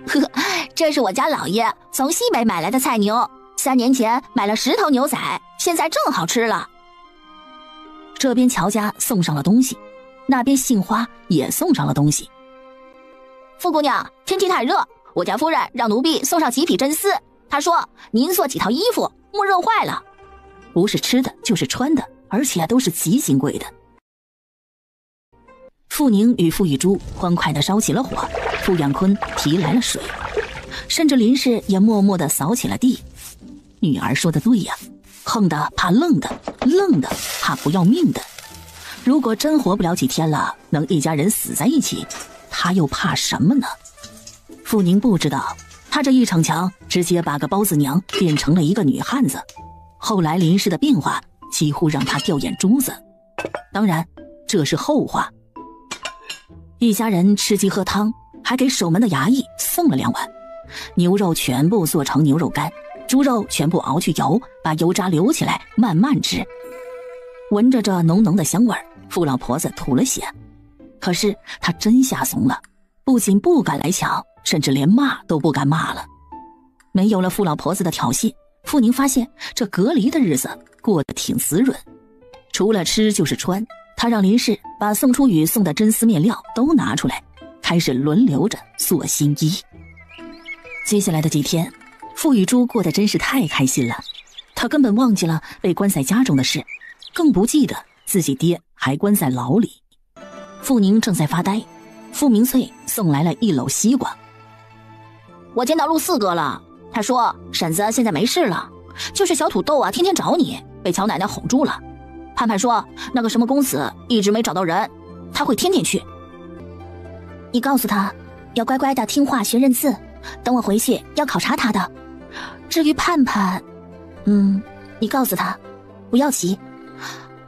呵呵，这是我家老爷从西北买来的菜牛，3年前买了10头牛仔，现在正好吃了。这边乔家送上了东西，那边杏花也送上了东西。傅姑娘，天气太热，我家夫人让奴婢送上几匹真丝，她说您做几套衣服，莫热坏了。不是吃的就是穿的，而且都是极金贵的。傅宁与傅玉珠欢快地烧起了火，傅养坤提来了水，甚至林氏也默默地扫起了地。女儿说的对呀，横的怕愣的，愣的怕不要命的。如果真活不了几天了，能一家人死在一起，他又怕什么呢？傅宁不知道，他这一逞强，直接把个包子娘变成了一个女汉子。后来林氏的变化几乎让他掉眼珠子，当然这是后话。一家人吃鸡喝汤，还给守门的衙役送了2碗。牛肉全部做成牛肉干，猪肉全部熬去油，把油渣留起来慢慢吃。闻着这浓浓的香味儿，傅老婆子吐了血。可是她真下怂了，不仅不敢来抢，甚至连骂都不敢骂了。没有了傅老婆子的挑衅，傅宁发现这隔离的日子过得挺滋润，除了吃就是穿。他让林氏把宋初雨送的真丝面料都拿出来，开始轮流着做新衣。接下来的几天，傅玉珠过得真是太开心了，她根本忘记了被关在家中的事，更不记得自己爹还关在牢里。傅宁正在发呆，傅明翠送来了1篓西瓜。我见到陆四哥了，他说婶子现在没事了，就是小土豆啊天天找你，被乔奶奶哄住了。盼盼说那个什么公子一直没找到人，他会天天去。你告诉他要乖乖的听话学认字，等我回去要考察他的。至于盼盼，你告诉他不要急，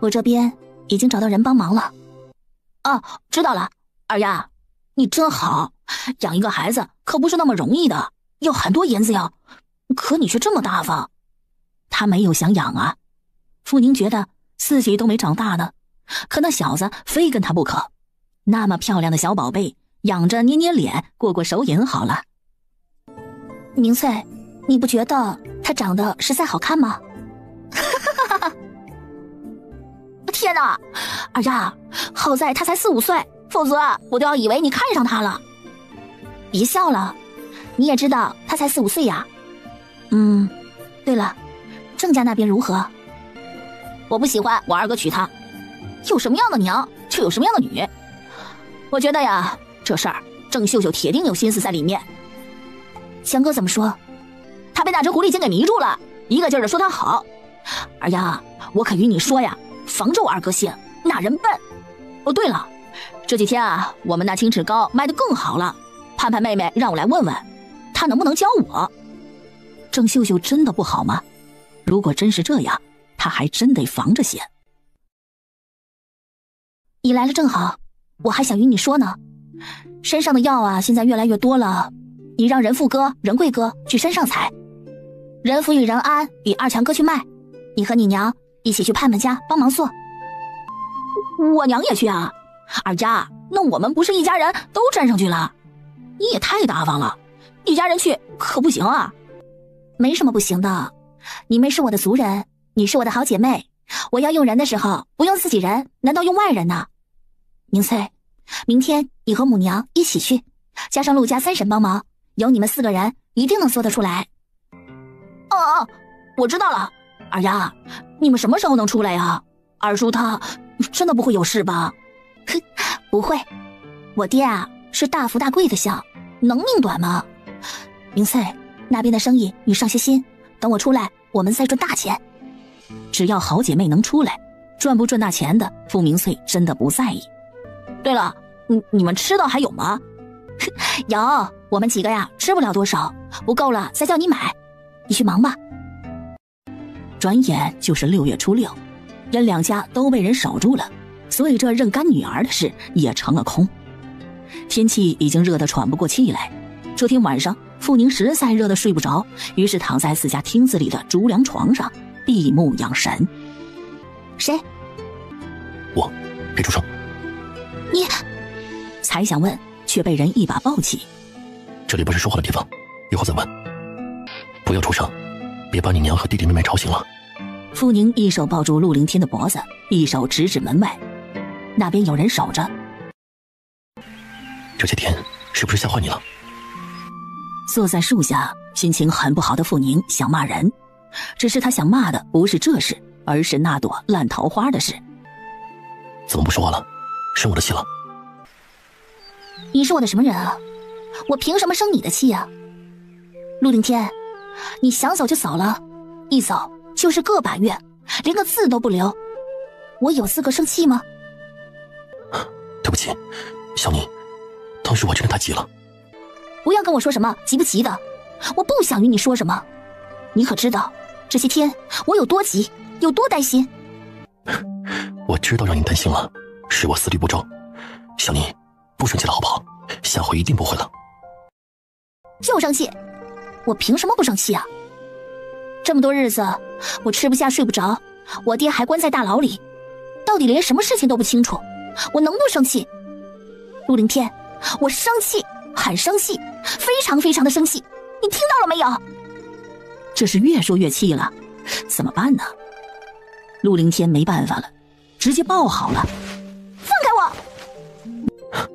我这边已经找到人帮忙了。啊，知道了。二丫，你真好，养一个孩子可不是那么容易的，要很多银子呀，可你却这么大方。他没有想养啊，傅宁觉得自己都没长大呢，可那小子非跟他不可。那么漂亮的小宝贝，养着捏捏脸，过过手瘾好了。明翠，你不觉得他长得实在好看吗？天哪，二丫，好在他才4、5岁，否则我都要以为你看上他了。别笑了，你也知道他才4、5岁呀。对了，郑家那边如何？我不喜欢我二哥娶她，有什么样的娘就有什么样的女。我觉得呀，这事儿郑秀秀铁定有心思在里面。强哥怎么说？他被那只狐狸精给迷住了，一个劲儿的说他好。二丫，我可与你说呀，防着我二哥性，那人笨。哦，对了，这几天啊，我们那青齿膏卖得更好了，盼盼妹妹让我来问问，她能不能教我。郑秀秀真的不好吗？如果真是这样，他还真得防着些。你来了正好，我还想与你说呢。山上的药啊，现在越来越多了，你让仁富哥、仁贵哥去山上采，仁福与仁安与二强哥去卖，你和你娘一起去盼盼家帮忙做。我娘也去啊？二丫，那我们不是一家人都站上去了？你也太大方了，一家人去可不行啊。没什么不行的，你们是我的族人，你是我的好姐妹，我要用人的时候不用自己人，难道用外人呢？明翠，明天你和母娘一起去，加上陆家3婶帮忙，有你们4个人一定能做得出来。哦，我知道了。二丫，你们什么时候能出来呀？二叔他真的不会有事吧？哼，不会，我爹啊是大富大贵的相，能命短吗？明翠，那边的生意你上些心，等我出来我们再赚大钱。只要好姐妹能出来，赚不赚大钱的傅明翠真的不在意。对了，你们吃的还有吗？有，我们几个呀吃不了多少，不够了再叫你买，你去忙吧。转眼就是6月初6，因2家都被人守住了，所以这认干女儿的事也成了空。天气已经热得喘不过气来，这天晚上傅宁实在热得睡不着，于是躺在自家厅子里的竹凉床上闭目养神。谁？我，别出声。你才想问，却被人一把抱起。这里不是说话的地方，以后再问。不要出声，别把你娘和弟弟妹妹吵醒了。傅宁一手抱住陆凌天的脖子，一手指指门外，那边有人守着。这些天是不是吓坏你了？坐在树下，心情很不好的傅宁想骂人，只是他想骂的不是这事，而是那朵烂桃花的事。怎么不说话了？生我的气了？你是我的什么人啊？我凭什么生你的气啊？陆凌天，你想走就走了，一走就是个把月，连个字都不留，我有资格生气吗？对不起，小宁，当时我真的太急了。不要跟我说什么急不急的，我不想与你说什么。你可知道这些天我有多急，有多担心？我知道让你担心了，是我思虑不周。小宁，不生气了好不好？下回一定不会了。就生气？我凭什么不生气啊？这么多日子我吃不下睡不着，我爹还关在大牢里，到底连什么事情都不清楚，我能不生气？陆凌天，我生气，很生气，非常非常的生气，你听到了没有？这是越说越气了，怎么办呢？陆凌天没办法了，直接抱好了。放开我！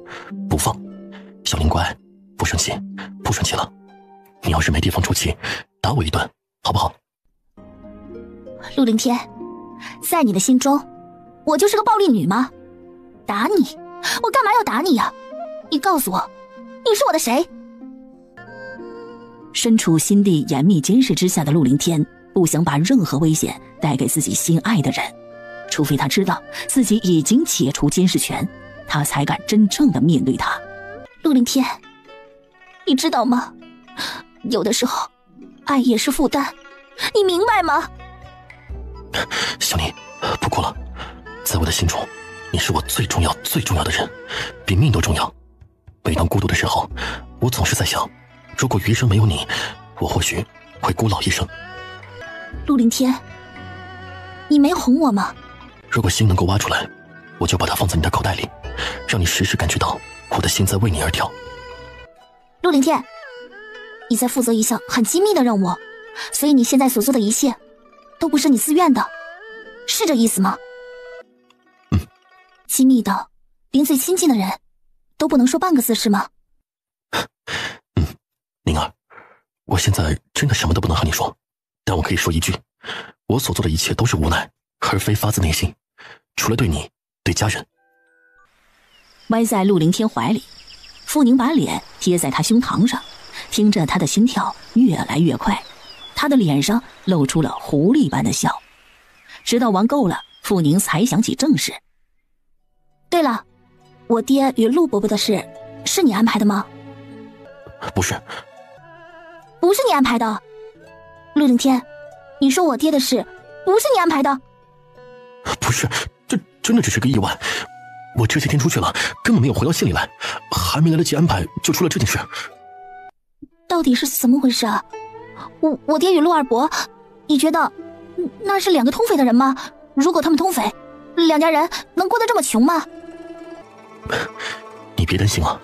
不放，小林乖，不生气，不生气了。你要是没地方出气，打我一顿，好不好？陆凌天，在你的心中，我就是个暴力女吗？打你？我干嘛要打你呀？你告诉我，你是我的谁？身处心地严密监视之下的陆凌天，不想把任何危险带给自己心爱的人，除非他知道自己已经解除监视权，他才敢真正的面对他。陆凌天，你知道吗？有的时候，爱也是负担，你明白吗？小宁，不哭了，在我的心中，你是我最重要、最重要的人，比命都重要。每当孤独的时候，我总是在想，如果余生没有你，我或许会孤老一生。陆凌天，你没哄我吗？如果心能够挖出来，我就把它放在你的口袋里，让你时时感觉到我的心在为你而跳。陆凌天，你在负责一项很机密的任务，所以你现在所做的一切都不是你自愿的，是这意思吗？机密的，连最亲近的人都不能说半个字是吗？宁儿，我现在真的什么都不能和你说，但我可以说一句，我所做的一切都是无奈，而非发自内心，除了对你，对家人。歪在陆凌天怀里，傅宁把脸贴在他胸膛上，听着他的心跳越来越快，他的脸上露出了狐狸般的笑。直到玩够了，傅宁才想起正事。对了，我爹与陆伯伯的事是你安排的吗？不是。不是你安排的？陆凌天，你说我爹的事不是你安排的？不是，这真的只是个意外。我这些天出去了，根本没有回到县里来，还没来得及安排就出了这件事。到底是怎么回事啊？我爹与陆二伯，你觉得那是两个通匪的人吗？如果他们通匪，两家人能过得这么穷吗？你别担心啊，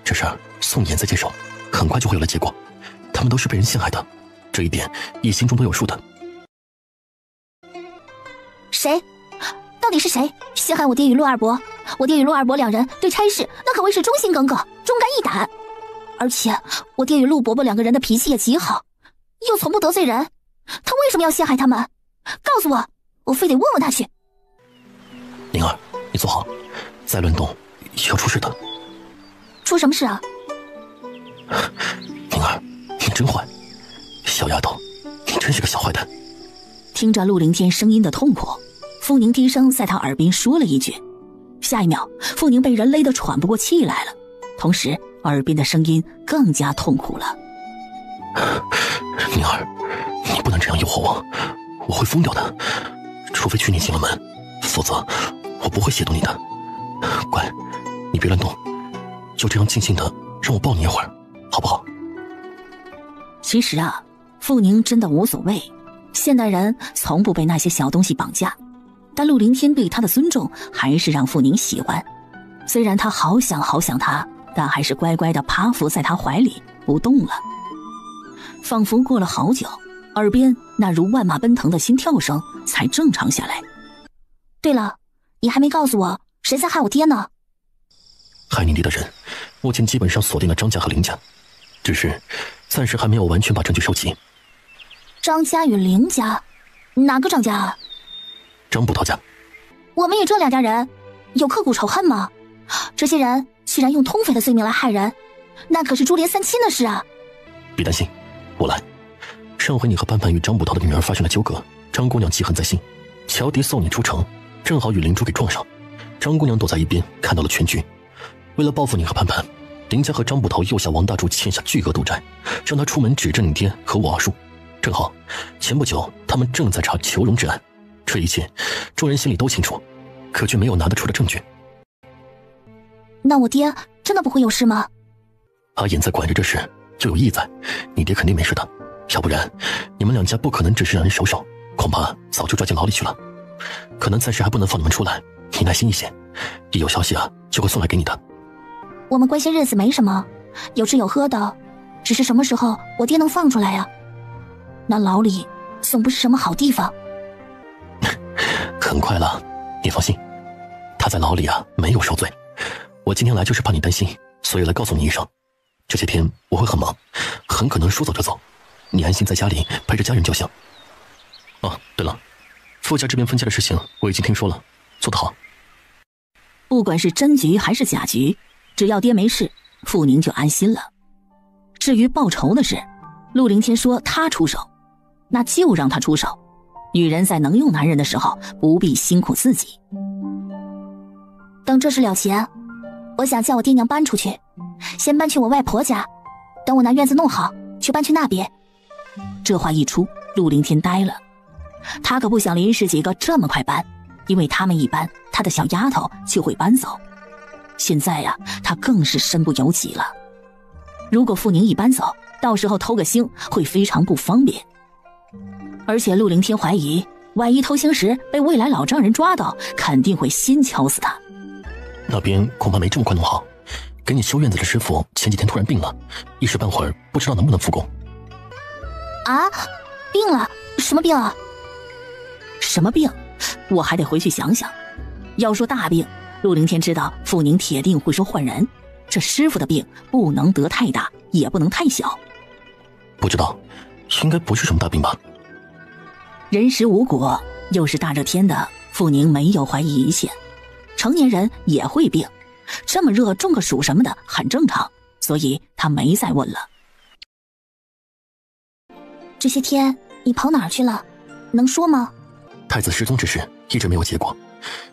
这事儿宋岩在接手，很快就会有了结果。他们都是被人陷害的，这一点你心中都有数的。谁？到底是谁陷害我爹与陆二伯？我爹与陆二伯两人对差事那可谓是忠心耿耿，忠肝义胆。而且我爹与陆伯伯两个人的脾气也极好，又从不得罪人，他为什么要陷害他们？告诉我，我非得问问他去。宁儿，你坐好，再乱动要出事的。出什么事啊？宁儿，你真坏，小丫头，你真是个小坏蛋。听着陆凌天声音的痛苦，傅宁低声在他耳边说了一句，下一秒傅宁被人勒得喘不过气来了，同时耳边的声音更加痛苦了。宁儿，你不能这样诱惑我，我会疯掉的，除非娶你进了门，否则我不会亵渎你的。乖，你别乱动，就这样静静的让我抱你一会儿，好不好？其实啊，傅宁真的无所谓，现代人从不被那些小东西绑架，但陆凌天对他的尊重还是让傅宁喜欢。虽然他好想他，但还是乖乖地趴伏在他怀里不动了。仿佛过了好久，耳边那如万马奔腾的心跳声才正常下来。对了，你还没告诉我谁在害我爹呢？害你爹的人目前基本上锁定了张家和林家，只是暂时还没有完全把证据收齐。张家与林家？哪个张家啊？张捕头家。我们与这两家人有刻骨仇恨吗？这些人既然用通匪的罪名来害人，那可是株连三亲的事啊！别担心，我来。上回你和潘潘与张捕头的女儿发生了纠葛，张姑娘记恨在心，乔迪送你出城，正好与灵珠给撞上。张姑娘躲在一边看到了全局，为了报复你和潘潘，林家和张捕头又向王大柱欠下巨额赌债，让他出门指证你爹和我二叔。正好前不久他们正在查裘荣之案，这一切众人心里都清楚，可却没有拿得出的证据。那我爹真的不会有事吗？阿衍在管着这事，就有意在，你爹肯定没事的，要不然你们两家不可能只是让人守守，恐怕早就抓进牢里去了。可能暂时还不能放你们出来，你耐心一些，一有消息就会送来给你的。我们关心日子没什么，有吃有喝的，只是什么时候我爹能放出来呀？那牢里总不是什么好地方。很快了，你放心，他在牢里没有受罪。我今天来就是怕你担心，所以来告诉你一声。这些天我会很忙，很可能说走就走，你安心在家里陪着家人就行。哦，对了，傅家这边分家的事情我已经听说了，做得好。不管是真局还是假局，只要爹没事，傅宁就安心了。至于报仇的事，陆凌天说他出手，那就让他出手。女人在能用男人的时候，不必辛苦自己。等这事了结，我想叫我爹娘搬出去，先搬去我外婆家，等我那院子弄好，就搬去那边。这话一出，陆凌天呆了，他可不想林氏几个这么快搬，因为他们一搬，他的小丫头就会搬走。现在他更是身不由己了。如果傅宁一搬走，到时候偷个腥会非常不方便。而且陆凌天怀疑，万一偷腥时被未来老丈人抓到，肯定会先敲死他。那边恐怕没这么快弄好，给你修院子的师傅前几天突然病了，一时半会儿不知道能不能复工。啊，病了？什么病啊？什么病？我还得回去想想。要说大病，陆凌天知道傅宁铁定会说换人，这师傅的病不能得太大，也不能太小。不知道，应该不是什么大病吧。人食无果，又是大热天的，傅宁没有怀疑一切。成年人也会病，这么热中个暑什么的很正常，所以他没再问了。这些天你跑哪儿去了？能说吗？太子失踪之事一直没有结果。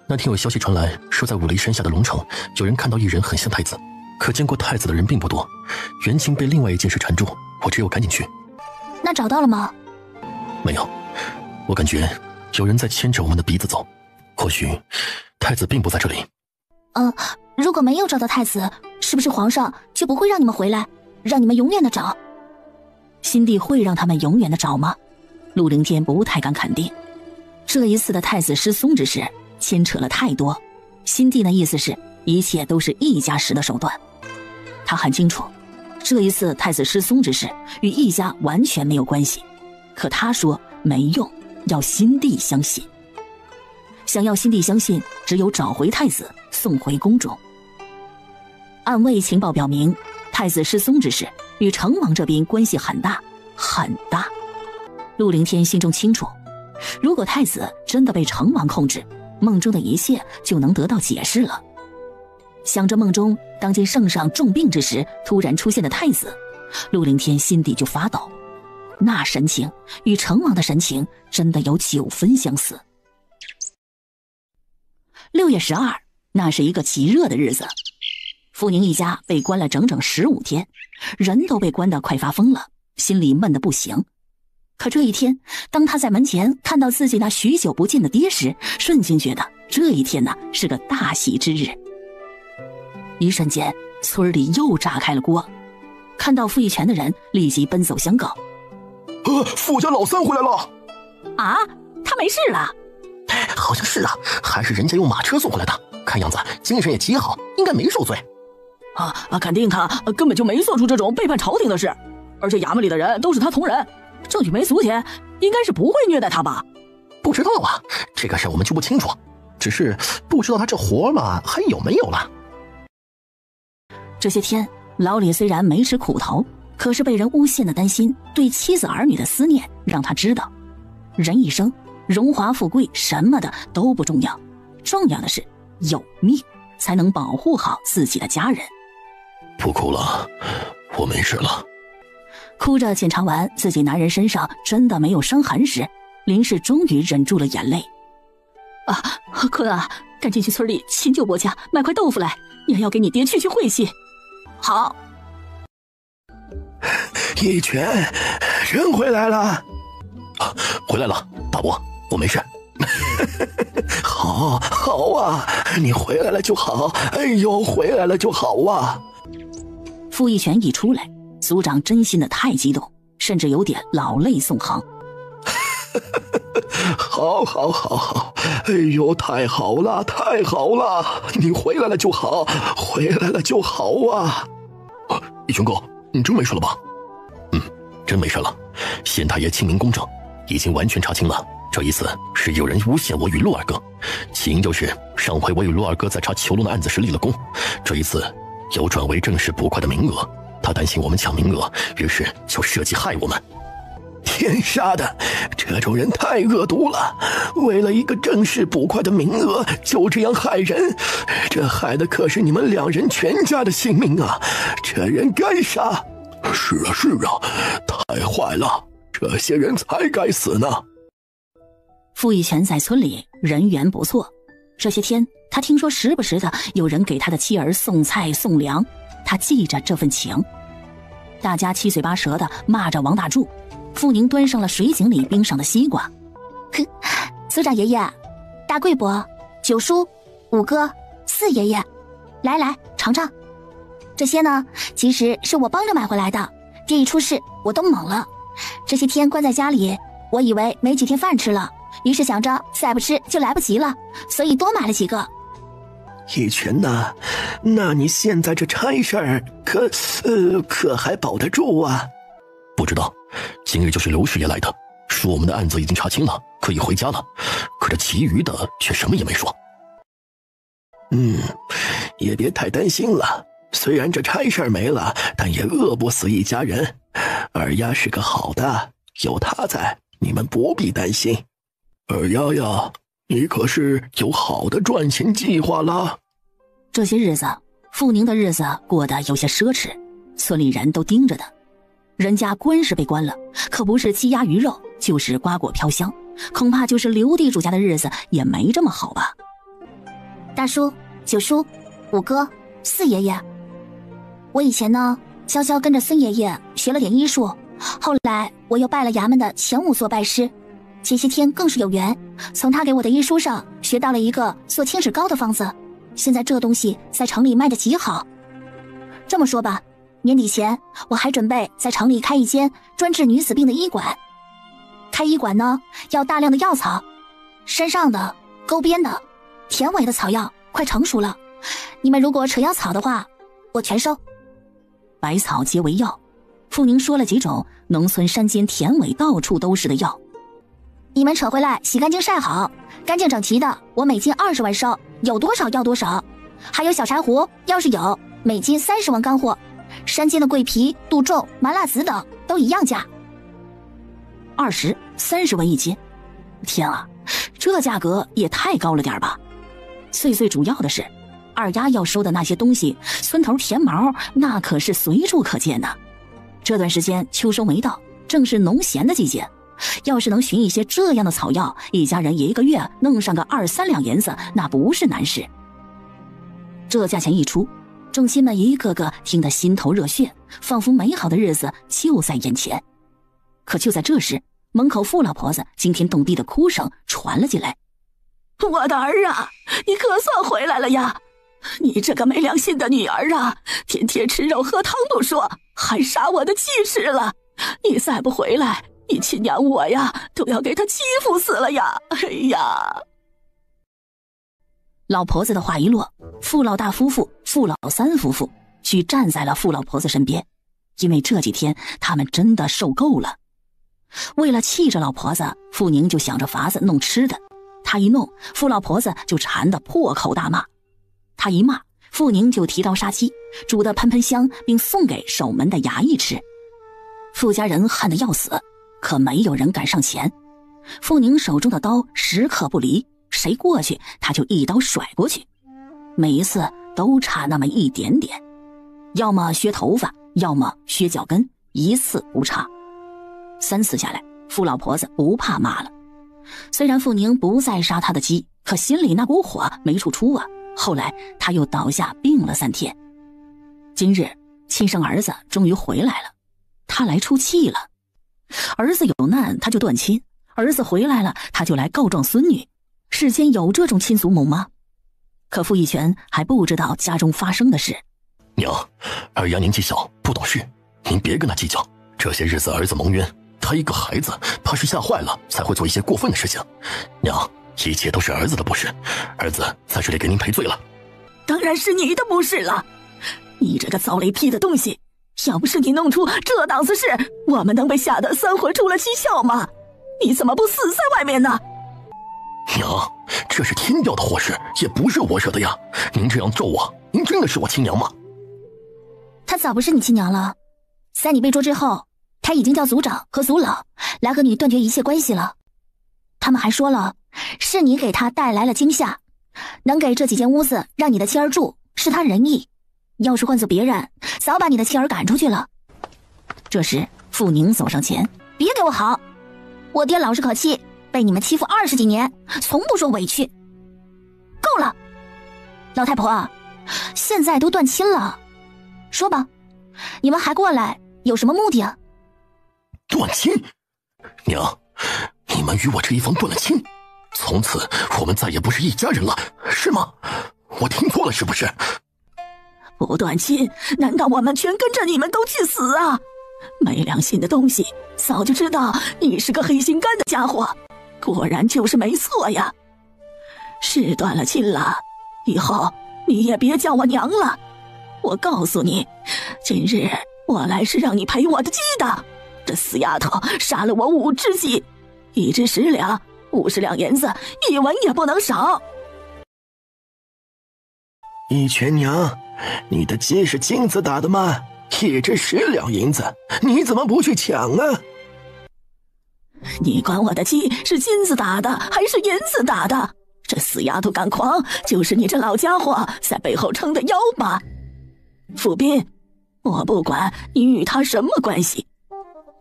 那天有消息传来，说在武陵山下的龙城有人看到一人很像太子，可见过太子的人并不多。袁清被另外一件事缠住，我只有赶紧去。那找到了吗？没有，我感觉有人在牵着我们的鼻子走，或许太子并不在这里。如果没有找到太子，是不是皇上就不会让你们回来，让你们永远的找？新帝会让他们永远的找吗？陆凌天不太敢肯定。这一次的太子失踪之事牵扯了太多，新帝的意思是一切都是一家使的手段。他很清楚，这一次太子失踪之事与一家完全没有关系，可他说没用，要新帝相信。想要新帝相信，只有找回太子，送回宫中。暗卫情报表明，太子失踪之事与成王这边关系很大很大。陆凌天心中清楚，如果太子真的被成王控制，梦中的一切就能得到解释了。想着梦中当今圣上重病之时突然出现的太子，陆凌天心底就发抖，那神情与成王的神情真的有9分相似。6月12，那是一个极热的日子，傅宁一家被关了整整15天，人都被关得快发疯了，心里闷得不行。可这一天，当他在门前看到自己那许久不见的爹时，瞬间觉得这一天是个大喜之日。一瞬间，村里又炸开了锅，看到傅义全的人立即奔走相告：傅家老三回来了！啊，他没事了？好像是啊，还是人家用马车送回来的，看样子精神也极好，应该没受罪。肯定他根本就没做出这种背叛朝廷的事，而且衙门里的人都是他同仁，郑举梅俗前应该是不会虐待他吧？不知道啊，这个事我们就不清楚，只是不知道他这活嘛还有没有了。这些天老李虽然没吃苦头，可是被人诬陷的担心，对妻子儿女的思念，让他知道人一生荣华富贵什么的都不重要，重要的是有命才能保护好自己的家人。不哭了，我没事了。哭着检查完自己男人身上真的没有伤痕时，林氏终于忍住了眼泪。坤啊，赶紧去村里秦舅伯家买块豆腐来，也要给你爹去晦气。好。一拳，人回来了。回来了，大伯，我没事。好啊，你回来了就好。哎呦，回来了就好啊。傅一拳一出来，族长真心的太激动，甚至有点老泪纵横。好，哎呦，太好了，你回来了就好，回来了就好啊。一拳哥，你真没事了吧？真没事了。县太爷清明公正，已经完全查清了，这一次是有人诬陷我与陆二哥，起因就是上回我与陆二哥在查囚笼的案子时立了功，这一次有转为正式捕快的名额，他担心我们抢名额，于是就设计害我们。天杀的，这种人太恶毒了，为了一个正式捕快的名额就这样害人，这害的可是你们两人全家的性命啊，这人该杀。是啊，太坏了，这些人才该死呢。傅一拳在村里人缘不错，这些天他听说时不时的有人给他的妻儿送菜送粮，他记着这份情。大家七嘴八舌的骂着王大柱。傅宁端上了水井里冰上的西瓜。族长爷爷，大贵伯，九叔，五哥，四爷爷，来尝尝。这些呢，其实是我帮着买回来的，爹一出事我都懵了。这些天关在家里，我以为没几天饭吃了，于是想着再不吃就来不及了，所以多买了几个。一拳呐，那你现在这差事儿可还保得住啊？不知道，今日就是刘师爷来的，说我们的案子已经查清了，可以回家了，可这其余的却什么也没说。也别太担心了，虽然这差事儿没了，但也饿不死一家人。二丫是个好的，有她在，你们不必担心。二丫呀，你可是有好的赚钱计划了。这些日子傅宁的日子过得有些奢侈，村里人都盯着他，人家官是被关了，可不是鸡鸭鱼肉，就是瓜果飘香，恐怕就是刘地主家的日子也没这么好吧。大叔，九叔，五哥，四爷爷，我以前呢悄悄跟着孙爷爷学了点医术，后来我又拜了衙门的前5所拜师，前些天更是有缘，从他给我的医书上学到了一个做清脂膏的方子，现在这东西在城里卖得极好。这么说吧，年底前我还准备在城里开一间专治女子病的医馆。开医馆呢，要大量的药草，山上的、沟边的、田尾的草药快成熟了，你们如果扯药草的话，我全收。百草皆为药，傅宁说了几种农村山间田尾到处都是的药。你们扯回来洗干净晒好，干净整齐的，我每斤20万收，有多少要多少。还有小柴胡，要是有，每斤30万干货。山间的桂皮、杜仲、麻辣子等都一样价。20、30万一斤，天啊，这价格也太高了点吧。最主要的是，二丫要收的那些东西，村头田毛那可是随处可见呢。这段时间秋收没到，正是农闲的季节，要是能寻一些这样的草药，一家人一个月弄上个2、3两银子，那不是难事。这价钱一出，众亲们一个个听得心头热血，仿佛美好的日子就在眼前。可就在这时，门口傅老婆子惊天动地的哭声传了进来。我的儿啊，你可算回来了呀！你这个没良心的女儿啊，天天吃肉喝汤不说，还杀我的鸡吃了。你再不回来，你亲娘我呀都要给他欺负死了呀！哎呀！老婆子的话一落，傅老大夫妇、傅老三夫妇去站在了傅老婆子身边，因为这几天他们真的受够了。为了气着老婆子，傅宁就想着法子弄吃的，他一弄，傅老婆子就馋得破口大骂。他一骂，傅宁就提刀杀鸡，煮得喷喷香，并送给守门的衙役吃。傅家人恨得要死，可没有人敢上前。傅宁手中的刀时刻不离，谁过去他就一刀甩过去，每一次都差那么一点点，要么削头发，要么削脚跟，一次不差。3次下来，傅老婆子不怕骂了。虽然傅宁不再杀他的鸡，可心里那股火没处出啊。后来他又倒下病了3天。今日亲生儿子终于回来了，他来出气了。儿子有难他就断亲，儿子回来了他就来告状孙女，世间有这种亲祖母吗？可傅义全还不知道家中发生的事。娘，二丫年纪小不懂事，您别跟他计较。这些日子儿子蒙冤，他一个孩子怕是吓坏了才会做一些过分的事情。娘，一切都是儿子的不是，儿子在这里给您赔罪了。当然是你的不是了，你这个遭雷劈的东西，要不是你弄出这档子事，我们能被吓得3魂出了7窍吗？你怎么不死在外面呢？娘，这是天掉的祸事，也不是我惹的呀。您这样咒我，您真的是我亲娘吗？她早不是你亲娘了，在你被捉之后，她已经叫族长和族老来和你断绝一切关系了。他们还说了，是你给她带来了惊吓，能给这几间屋子让你的妻儿住，是她仁义。要是换做别人，早把你的妻儿赶出去了。这时傅宁走上前，别给我好，我爹老实可气，被你们欺负20几年，从不说委屈。够了，老太婆，现在都断亲了，说吧，你们还过来有什么目的啊？断亲？娘，你们与我这一方断了亲，从此我们再也不是一家人了，是吗？我听错了是不是？不断亲，难道我们全跟着你们都去死啊？没良心的东西，早就知道你是个黑心肝的家伙，果然就是没错呀。是断了亲了，以后你也别叫我娘了。我告诉你，今日我来是让你赔我的鸡的。这死丫头杀了我5只鸡，1只10两，50两银子，1文也不能少。义全娘，你的鸡是金子打的吗？1只10两银子，你怎么不去抢啊？你管我的鸡是金子打的还是银子打的？这死丫头敢狂，就是你这老家伙在背后撑的腰吧？傅斌，我不管你与他什么关系，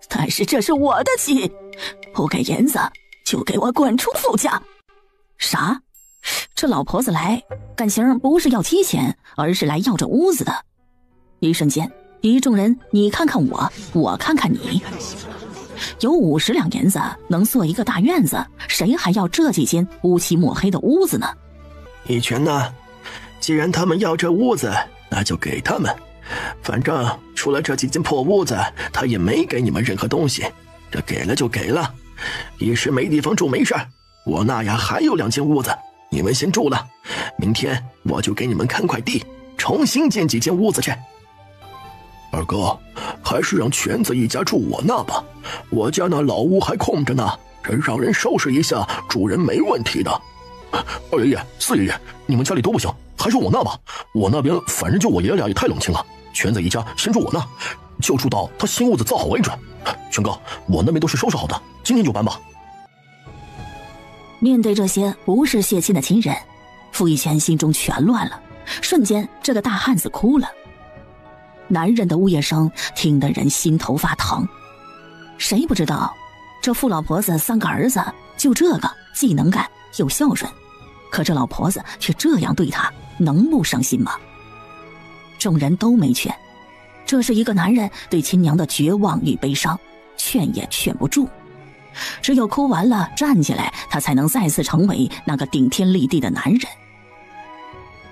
但是这是我的鸡，不给银子就给我滚出傅家。啥？这老婆子来感情不是要鸡钱，而是来要这屋子的。一瞬间，一众人你看看我，我看看你。有50两银子能做一个大院子，谁还要这几间乌漆抹黑的屋子呢？义全呐，既然他们要这屋子，那就给他们。反正除了这几间破屋子，他也没给你们任何东西，这给了就给了。一时没地方住没事，我那呀还有2间屋子，你们先住了，明天我就给你们看块地，重新建几间屋子去。二哥，还是让全子一家住我那吧，我家那老屋还空着呢，这让人收拾一下，主人没问题的。二爷爷、四爷爷，你们家里都不行，还是我那吧，我那边反正就我爷俩也太冷清了，全子一家先住我那，就住到他新屋子造好为准。全哥，我那边都是收拾好的，今天就搬吧。面对这些不是血亲的亲人，傅义全心中全乱了，瞬间这个大汉子哭了。男人的呜咽声听得人心头发疼。谁不知道这傅老婆子3个儿子就这个既能干又孝顺，可这老婆子却这样对他，能不伤心吗？众人都没劝，这是一个男人对亲娘的绝望与悲伤，劝也劝不住，只有哭完了站起来，他才能再次成为那个顶天立地的男人。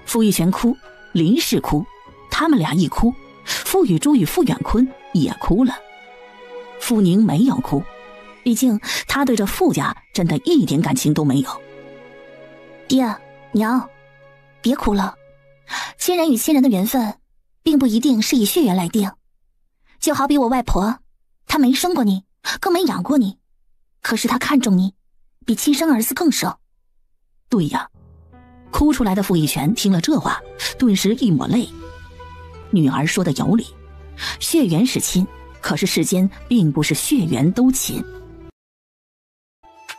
傅义全哭，林氏哭，他们俩一哭，傅雨珠与傅远坤也哭了。傅宁没有哭，毕竟他对这傅家真的一点感情都没有。爹娘，别哭了，亲人与亲人的缘分并不一定是以血缘来定。就好比我外婆，她没生过你，更没养过你，可是她看重你，比亲生儿子更深。对呀，哭出来的傅逸全听了这话，顿时一抹泪。女儿说的有理，血缘是亲，可是世间并不是血缘都亲。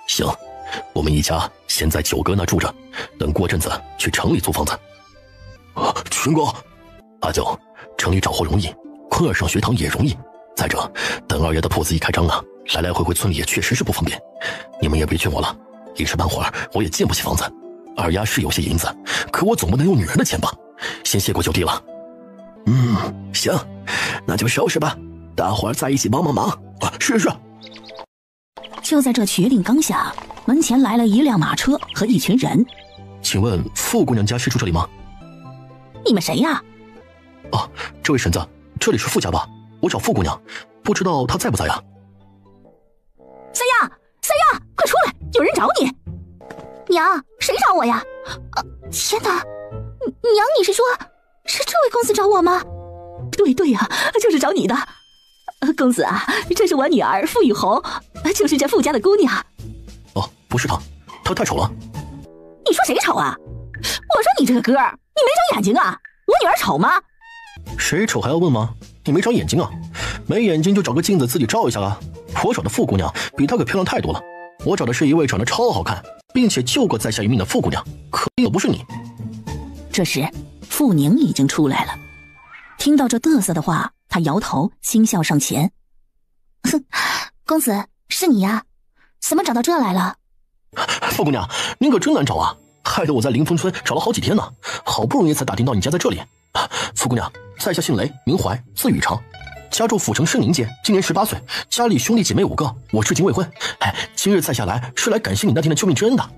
行，我们一家先在九哥那住着，等过阵子去城里租房子。群哥，阿九，城里找货容易，坤儿上学堂也容易。再者，等二爷的铺子一开张了，来来回回村里也确实是不方便。你们也别劝我了，一时半会儿我也建不起房子。二丫是有些银子，可我总不能用女人的钱吧？先谢过九弟了。行，那就收拾吧，大伙儿在一起帮忙。是。就在这决定刚下，门前来了一辆马车和一群人。请问傅姑娘家是住这里吗？你们谁呀？这位婶子，这里是傅家吧？我找傅姑娘，不知道她在不在呀？三丫，快出来，有人找你。娘，谁找我呀？天哪，娘，你是说是这位公子找我吗？对呀，就是找你的。公子啊，这是我女儿傅雨红，就是这傅家的姑娘。不是她太丑了。你说谁丑啊？我说你这个哥，你没长眼睛啊？我女儿丑吗？谁丑还要问吗？你没长眼睛啊？没眼睛就找个镜子自己照一下啊。我找的傅姑娘比她可漂亮太多了，我找的是一位长得超好看，并且救过在下一命的傅姑娘，可不是你。这时傅宁已经出来了，听到这嘚瑟的话，他摇头轻笑上前。公子，是你呀？怎么找到这来了？傅姑娘，您可真难找啊，害得我在临风村找了好几天呢，好不容易才打听到你家在这里。傅姑娘，在下姓雷，名怀，字宇长，家住府城盛宁街，今年18岁，家里兄弟姐妹5个，我至今未婚。今日在下来是来感谢你那天的救命之恩的。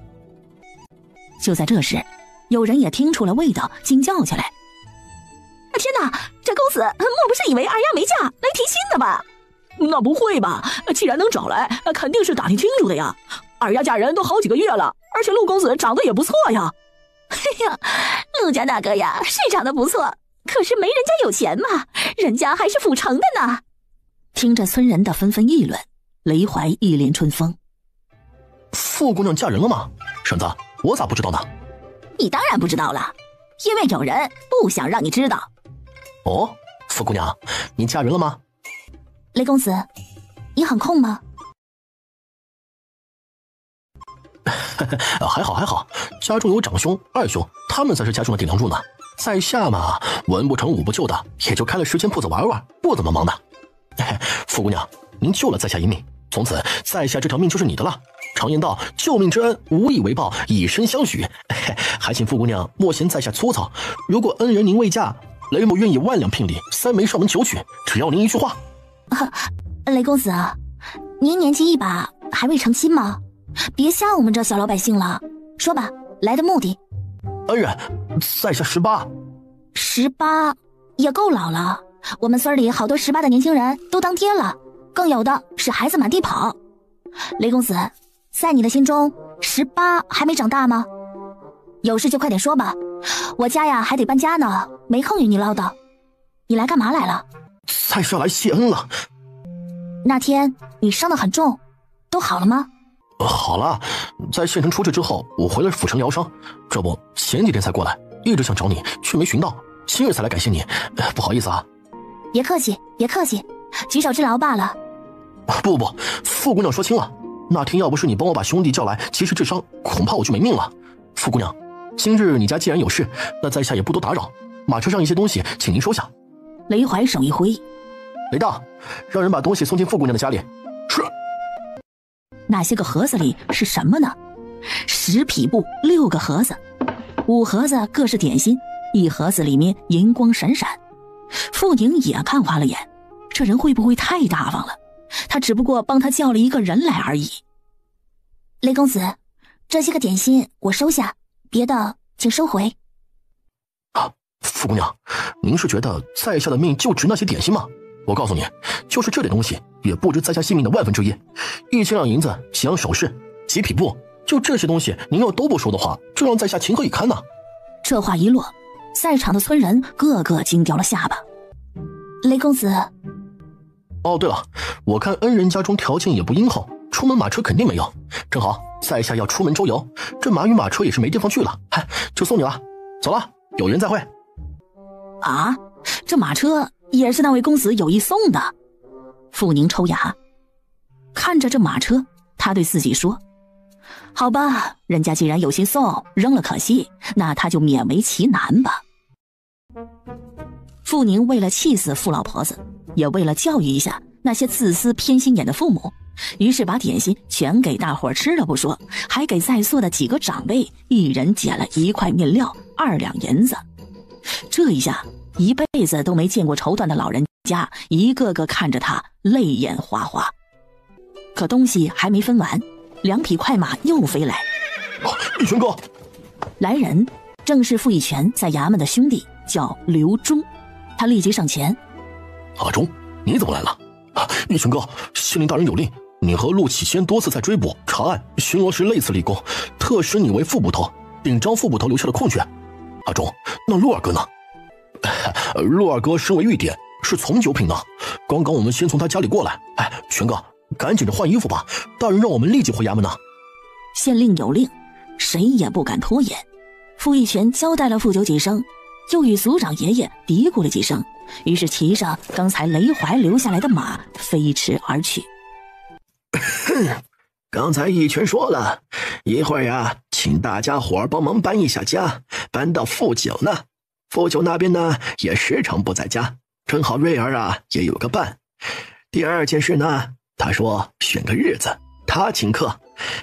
就在这时，有人也听出了味道，惊叫起来。天哪，这公子莫不是以为二丫没嫁来提亲的吧？那不会吧，既然能找来，肯定是打听清楚的呀。二丫嫁人都好几个月了，而且陆公子长得也不错呀。哎呀，陆家大哥呀，是长得不错，可是没人家有钱嘛，人家还是府城的呢。听着村人的纷纷议论，雷怀一脸春风。傅姑娘嫁人了吗？婶子，我咋不知道呢？你当然不知道了，因为有人不想让你知道。傅姑娘，你嫁人了吗？雷公子，你很空吗？还好，家中有长兄、二兄，他们才是家中的顶梁柱呢。在下嘛，文不成武不就的，也就开了10间铺子玩玩，不怎么忙的。傅姑娘，您救了在下一命，从此在下这条命就是你的了。常言道，救命之恩无以为报，以身相许。还请傅姑娘莫嫌在下粗糙，如果恩人您未嫁，雷某愿以万两聘礼，3枚上门求娶，只要您一句话。雷公子，您年纪一把，还未成亲吗？别吓我们这小老百姓了，说吧，来的目的。恩人，在下18。18也够老了，我们村里好多18的年轻人都当爹了，更有的是孩子满地跑。雷公子，在你的心中，18还没长大吗？有事就快点说吧，我家呀还得搬家呢，没空与你唠叨。你来干嘛来了？在下来谢恩了。那天你伤得很重，都好了吗？好了，在县城出事之后，我回了府城疗伤，这不前几天才过来，一直想找你，却没寻到，今日才来感谢你，不好意思啊。别客气，举手之劳罢了。不，傅姑娘说轻了，那天要不是你帮我把兄弟叫来及时治伤，恐怕我就没命了。傅姑娘，今日你家既然有事，那在下也不多打扰，马车上一些东西请您收下。雷怀手一挥，雷大，让人把东西送进傅姑娘的家里。是。那些个盒子里是什么呢？10匹布，6个盒子，5盒子各是点心，1盒子里面银光闪闪。傅宁也看花了眼，这人会不会太大方了？他只不过帮他叫了一个人来而已。雷公子，这些个点心我收下，别的请收回。傅姑娘，您是觉得在下的命就值那些点心吗？我告诉你，就是这点东西也不值在下性命的1/1000两银子，几样首饰，几匹布，就这些东西您要都不收的话，这让在下情何以堪呢？这话一落，在场的村人个个惊掉了下巴。雷公子，哦，对了，我看恩人家中条件也不殷厚，出门马车肯定没有。正好在下要出门周游，这马与马车也是没地方去了，就送你了。走了，有缘再会。啊，这马车也是那位公子有意送的。傅宁抽牙，看着这马车，他对自己说：好吧，人家既然有心送，扔了可惜，那他就勉为其难吧。傅宁为了气死傅老婆子，也为了教育一下那些自私偏心眼的父母，于是把点心全给大伙吃了不说，还给在座的几个长辈一人捡了1块面料2两银子。这一下，一辈子都没见过绸缎的老人家一个个看着他泪眼花花。可东西还没分完，2匹快马又飞来。一拳哥，来人正是傅一拳在衙门的兄弟，叫刘忠。他立即上前：阿忠，你怎么来了？一拳哥，县令大人有令，你和陆启先多次在追捕查案巡逻时累次立功，特使你为副捕头，并张副捕头留下了空缺。阿忠，那陆二哥呢？陆二哥身为御典，是从九品呢。刚刚我们先从他家里过来。权哥，赶紧的换衣服吧，大人让我们立即回衙门呢。县令有令，谁也不敢拖延。傅一拳交代了傅九几声，又与族长爷爷嘀咕了几声，于是骑上刚才雷怀留下来的马飞驰而去。刚才一拳说了，一会儿呀，请大家伙儿帮忙搬一下家，搬到傅九那。傅九那边呢，也时常不在家，正好瑞儿啊也有个伴。第二件事呢，他说选个日子，他请客，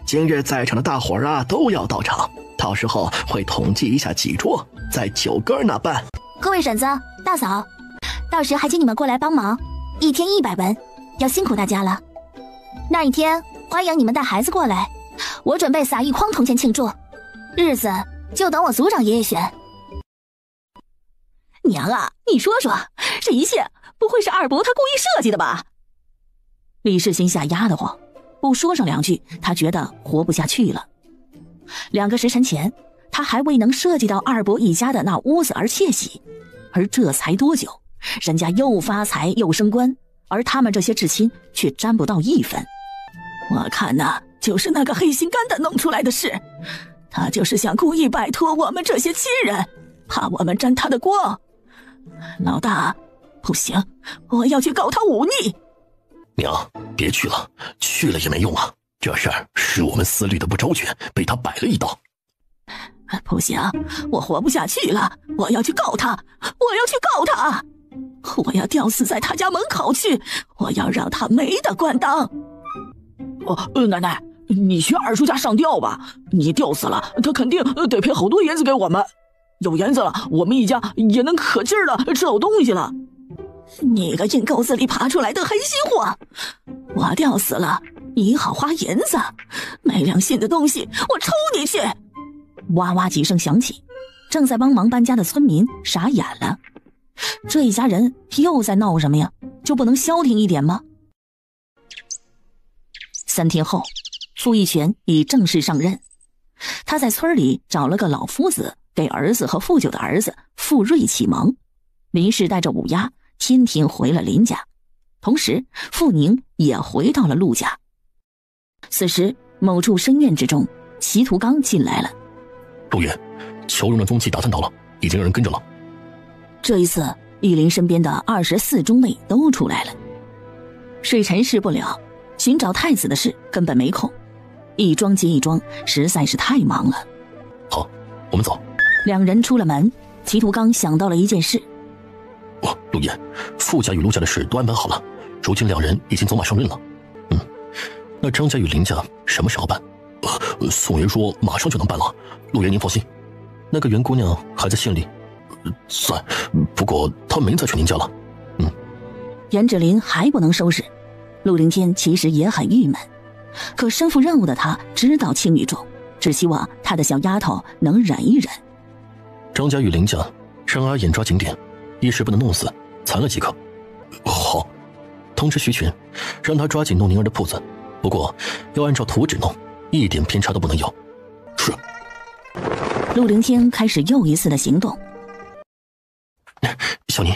今日在场的大伙儿啊都要到场，到时候会统计一下几桌，在九哥那办。各位婶子、大嫂，到时还请你们过来帮忙，1天100文，要辛苦大家了。那一天欢迎你们带孩子过来，我准备撒1筐铜钱庆祝，日子就等我族长爷爷选。娘啊，你说说，这一切不会是二伯他故意设计的吧？李世新吓丫得慌，不说上2句，他觉得活不下去了。2个时辰前，他还未能涉及到二伯一家的那屋子而窃喜，而这才多久，人家又发财又升官，而他们这些至亲却沾不到1分。我看呐，就是那个黑心肝胆弄出来的事，他就是想故意摆脱我们这些亲人，怕我们沾他的光。老大，不行，我要去告他忤逆。娘，别去了，去了也没用啊，这事儿是我们思虑的不周全，被他摆了一道。不行，我活不下去了，我要去告他，我要去告他，我要吊死在他家门口去，我要让他没得官当。奶奶，你去二叔家上吊吧，你吊死了，他肯定得赔好多银子给我们，有银子了，我们一家也能可劲儿的吃好东西了。你个阴沟子里爬出来的黑心货，我吊死了，你好花银子，没良心的东西，我抽你去！哇哇几声响起，正在帮忙搬家的村民傻眼了，这一家人又在闹什么呀？就不能消停一点吗？3天后，傅一拳已正式上任，他在村里找了个老夫子，给儿子和傅九的儿子傅瑞启蒙，林氏带着5鸭天天回了林家，同时傅宁也回到了陆家。此时某处深院之中，齐图刚进来了。陆爷，裘荣的踪迹打探到了，已经有人跟着了。这一次义林身边的24中尉都出来了。水陈氏不了，寻找太子的事根本没空，一桩接一桩，实在是太忙了。好，我们走。2人出了门，齐图刚想到了一件事。陆爷，傅家与陆家的事都安排好了，如今2人已经走马上任了。那张家与林家什么时候办？宋爷说马上就能办了。陆爷您放心，那个袁姑娘还在县里，不过她没再去您家了。严芷玲还不能收拾，陆凌天其实也很郁闷，可身负任务的他知道轻与重，只希望他的小丫头能忍一忍。张家与林家让阿眼抓紧点，一时不能弄死，残了即可。好，通知徐群，让他抓紧弄宁儿的铺子，不过要按照图纸弄，一点偏差都不能有。是。陆凌天开始又一次的行动。小宁，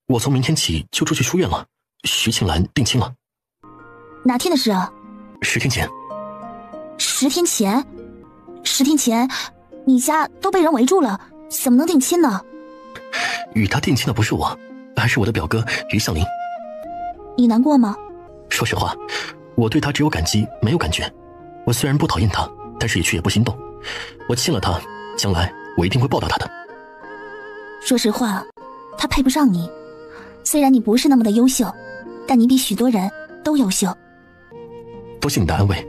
我从明天起就出去书院了，徐庆兰定亲了。哪天的事啊10天前。10天前？10天前，你家都被人围住了，怎么能定亲呢？与他定亲的不是我，而是我的表哥于向林。你难过吗？说实话，我对他只有感激，没有感觉。我虽然不讨厌他，但是也却也不心动。我亲了他，将来我一定会报答他的。说实话，他配不上你。虽然你不是那么的优秀，但你比许多人都优秀。多谢你的安慰。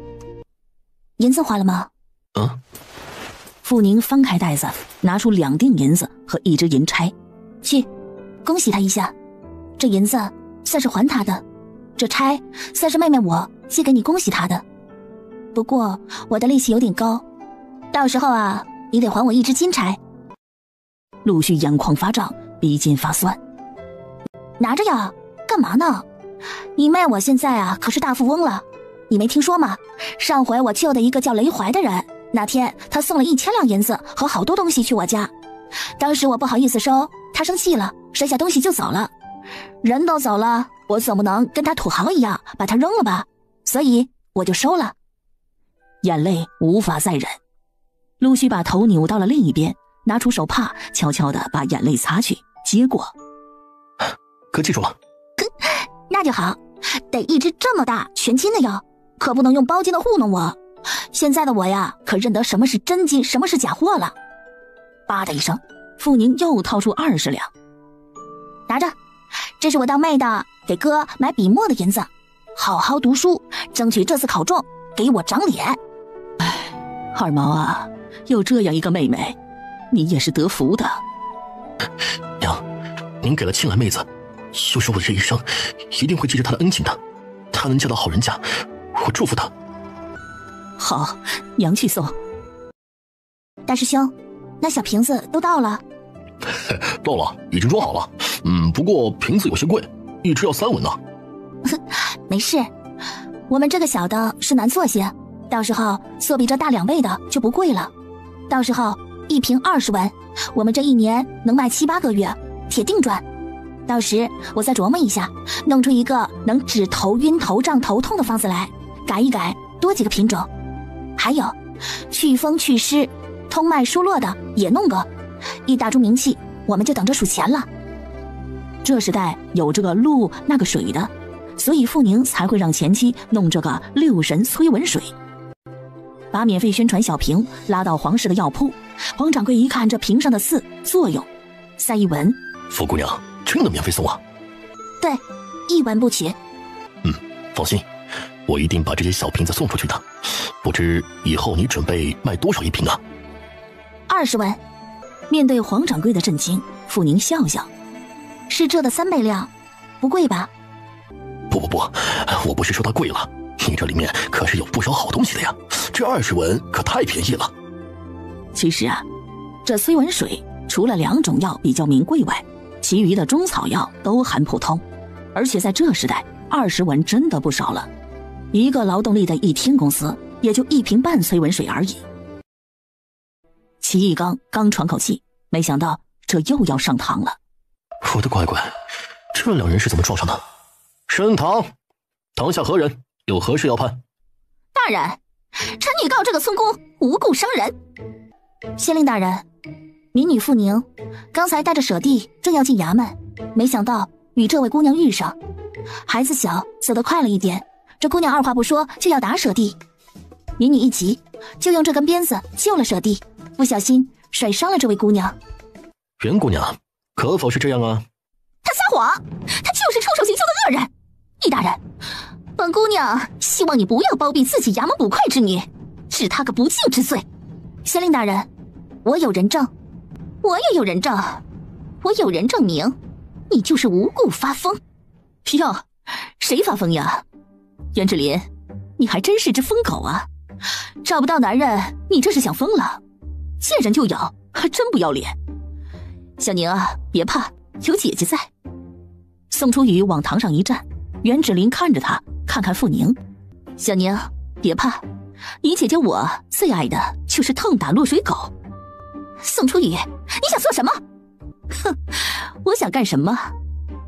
银子花了吗？傅宁翻开袋子，拿出2锭银子和1只银钗。去，恭喜他一下。这银子算是还他的，这钗算是妹妹我借给你恭喜他的。不过我的利息有点高，到时候啊，你得还我1只金钗。陆续眼眶发胀，鼻尖发酸。拿着呀，干嘛呢？你妹我现在啊可是大富翁了，你没听说吗？上回我救的一个叫雷怀的人，那天他送了1000两银子和好多东西去我家，当时我不好意思收，他生气了，摔下东西就走了。人都走了，我总不能跟他土豪一样把他扔了吧，所以我就收了。眼泪无法再忍，陆续把头扭到了另一边，拿出手帕悄悄地把眼泪擦去，接过。哥记住了。那就好，得1只这么大全金的哟，可不能用包金的糊弄我。现在的我呀，可认得什么是真金，什么是假货了。吧的一声，傅宁又掏出20两，拿着，这是我当妹的给哥买笔墨的银子，好好读书，争取这次考中，给我长脸。二毛啊，有这样一个妹妹，你也是得福的。娘，您给了庆兰妹子，又是我这一生一定会记着她的恩情的。她能嫁到好人家，我祝福她。好，娘去送。大师兄，那小瓶子都到了。到了，已经装好了。不过瓶子有些贵，1只要3文呢。没事，我们这个小的是难做些，到时候做比这大2倍的就不贵了。到时候1瓶20文，我们这1年能卖7、8个月，铁定赚。到时我再琢磨一下，弄出一个能止头晕头胀头痛的方子来，改一改，多几个品种。还有祛风祛湿通脉疏络的也弄个，一打出名气，我们就等着数钱了。这时代有这个露那个水的，所以傅宁才会让前妻弄这个6神催文水。把免费宣传小瓶拉到皇室的药铺，黄掌柜一看这瓶上的字作用，再一闻，傅姑娘真的免费送啊？对，1文不取。放心，我一定把这些小瓶子送出去的。不知以后你准备卖多少1瓶啊？20文。面对黄掌柜的震惊，傅宁笑笑，是这的3倍量，不贵吧？不，我不是说它贵了，你这里面可是有不少好东西的呀，这20文可太便宜了。其实啊，这催文水除了2种药比较名贵外，其余的中草药都很普通，而且在这时代20文真的不少了。一个劳动力的1天工资也就1瓶半催文水而已。齐义刚喘口气，没想到这又要上堂了。我的乖乖，这2人是怎么撞上的？升堂，堂下何人？有何事要判？大人，臣女告这个村姑无故伤人。县令大人，民女傅宁刚才带着舍弟正要进衙门，没想到与这位姑娘遇上，孩子小，走得快了一点，这姑娘二话不说就要打舍弟，民女一急就用这根鞭子救了舍弟，不小心甩伤了这位姑娘。袁姑娘可否是这样啊？她撒谎，她就是臭手行凶的恶人。易大人，本姑娘希望你不要包庇自己衙门捕快之女，治她个不敬之罪。县令大人，我有人证，我也有人证，我有人证明你就是无故发疯。哟，谁发疯呀？袁志林，你还真是只疯狗啊！找不到男人，你这是想疯了？见人就咬，还真不要脸。小宁啊，别怕，有姐姐在。宋初雨往堂上一站，袁芷林看着他，看看傅宁。小宁，别怕，你姐姐我最爱的就是痛打落水狗。宋初雨，你想做什么？哼，我想干什么？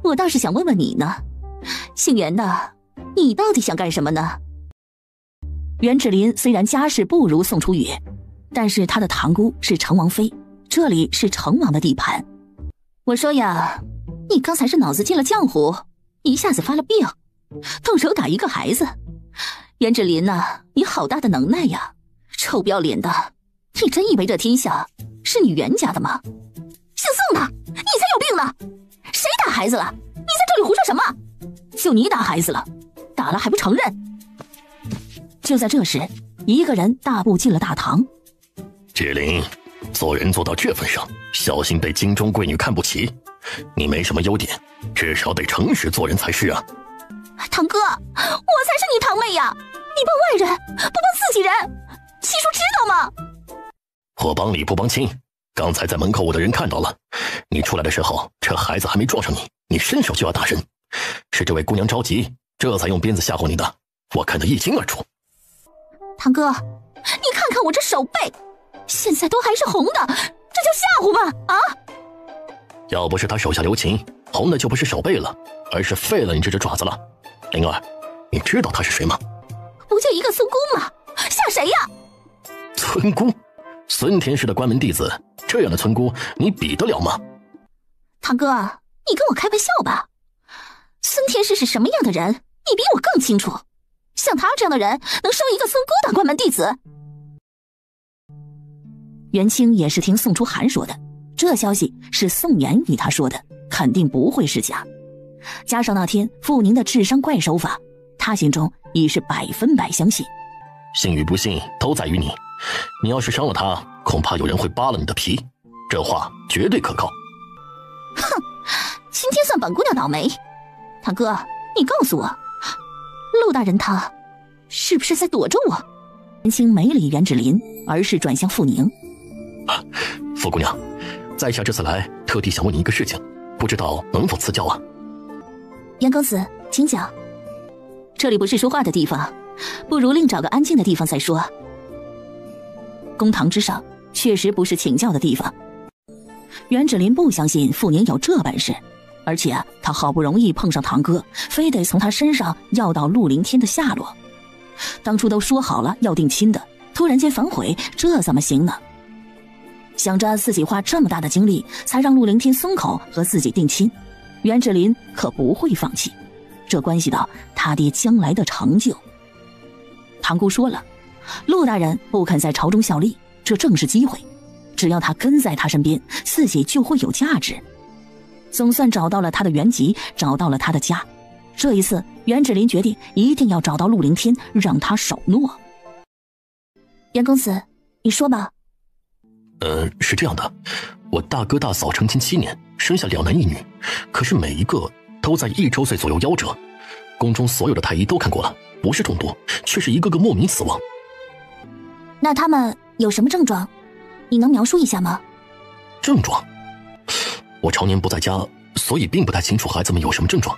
我倒是想问问你呢，姓袁的，你到底想干什么呢？袁芷林虽然家世不如宋初雨，但是他的堂姑是成王妃，这里是成王的地盘。我说呀，你刚才是脑子进了浆糊，一下子发了病，动手打一个孩子。袁芷林呐，你好大的能耐呀！臭不要脸的，你真以为这天下是你袁家的吗？姓宋的，你才有病呢！谁打孩子了？你在这里胡说什么？就你打孩子了，打了还不承认？就在这时，一个人大步进了大堂。芷林，做人做到这份上，小心被京中贵女看不起。你没什么优点，至少得诚实做人才是啊。堂哥，我才是你堂妹呀！你帮外人不帮自己人，七叔知道吗？我帮理不帮亲，刚才在门口我的人看到了，你出来的时候，这孩子还没撞上你，你伸手就要打人，是这位姑娘着急，这才用鞭子吓唬你的，我看得一清二楚。堂哥，你看看我这手背，现在都还是红的，这叫吓唬吗？啊！要不是他手下留情，红的就不是手背了，而是废了你这只爪子了。灵儿，你知道他是谁吗？不就一个孙姑吗？吓谁呀？村姑，孙天师的关门弟子，这样的村姑你比得了吗？堂哥，你跟我开玩笑吧？孙天师是什么样的人，你比我更清楚。像他这样的人，能收一个孙姑当关门弟子？袁清也是听宋初寒说的，这消息是宋妍与他说的，肯定不会是假。加上那天傅宁的智商怪手法，他心中已是100%相信。信与不信都在于你，你要是伤了他，恐怕有人会扒了你的皮，这话绝对可靠。哼，今天算本姑娘倒霉。堂哥，你告诉我，陆大人他是不是在躲着我？袁清没理袁芷林，而是转向傅宁。傅姑娘，在下这次来特地想问你一个事情，不知道能否赐教啊？袁公子，请讲。这里不是说话的地方，不如另找个安静的地方再说。公堂之上确实不是请教的地方。袁芷林不相信傅宁有这本事，而且他好不容易碰上堂哥，非得从他身上要到陆凌天的下落。当初都说好了要定亲的，突然间反悔，这怎么行呢？想着自己花这么大的精力才让陆凌天松口和自己定亲，袁芷林可不会放弃，这关系到他爹将来的成就。堂姑说了，陆大人不肯在朝中效力，这正是机会，只要他跟在他身边，自己就会有价值。总算找到了他的原籍，找到了他的家。这一次袁芷林决定一定要找到陆凌天，让他守诺。袁公子，你说吧。是这样的，我大哥大嫂成亲7年，生下2男1女，可是每一个都在1周岁左右夭折。宫中所有的太医都看过了，不是中毒，却是一个个莫名死亡。那他们有什么症状？你能描述一下吗？症状？我常年不在家，所以并不太清楚孩子们有什么症状，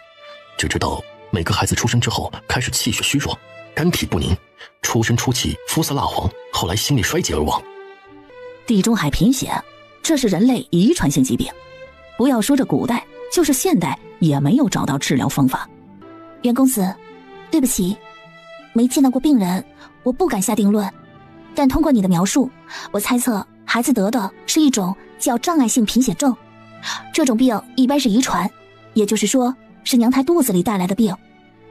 只知道每个孩子出生之后开始气血虚弱，肝脾不宁，出生初期肤色蜡黄，后来心力衰竭而亡。地中海贫血，这是人类遗传性疾病，不要说这古代，就是现代也没有找到治疗方法。袁公子，对不起，没见到过病人，我不敢下定论，但通过你的描述，我猜测孩子得的是一种叫障碍性贫血症，这种病一般是遗传，也就是说是娘胎肚子里带来的病，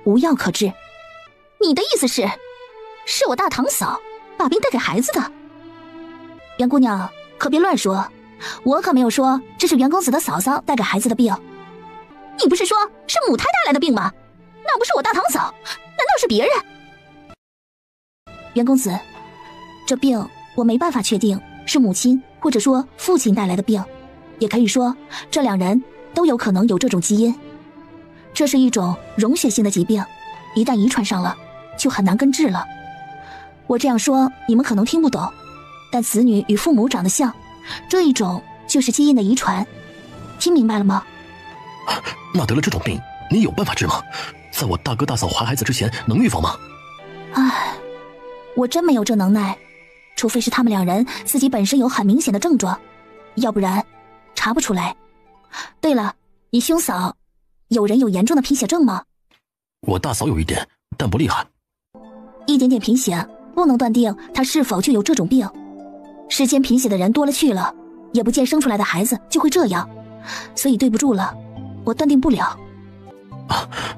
无药可治。你的意思是我大堂嫂把病带给孩子的？袁姑娘可别乱说，我可没有说这是袁公子的嫂嫂带给孩子的病。你不是说是母胎带来的病吗？那不是我大堂嫂，难道是别人？袁公子，这病我没办法确定是母亲或者说父亲带来的病，也可以说这2人都有可能有这种基因。这是一种溶血性的疾病，一旦遗传上了就很难根治了。我这样说你们可能听不懂，但子女与父母长得像，这一种就是基因的遗传，听明白了吗？那得了这种病，你有办法治吗？在我大哥大嫂怀孩子之前能预防吗？我真没有这能耐，除非是他们2人自己本身有很明显的症状，要不然查不出来。对了，你兄嫂有人有严重的贫血症吗？我大嫂有一点，但不厉害。一点点贫血不能断定她是否就有这种病。世间贫血的人多了去了，也不见生出来的孩子就会这样，所以对不住了，我断定不了。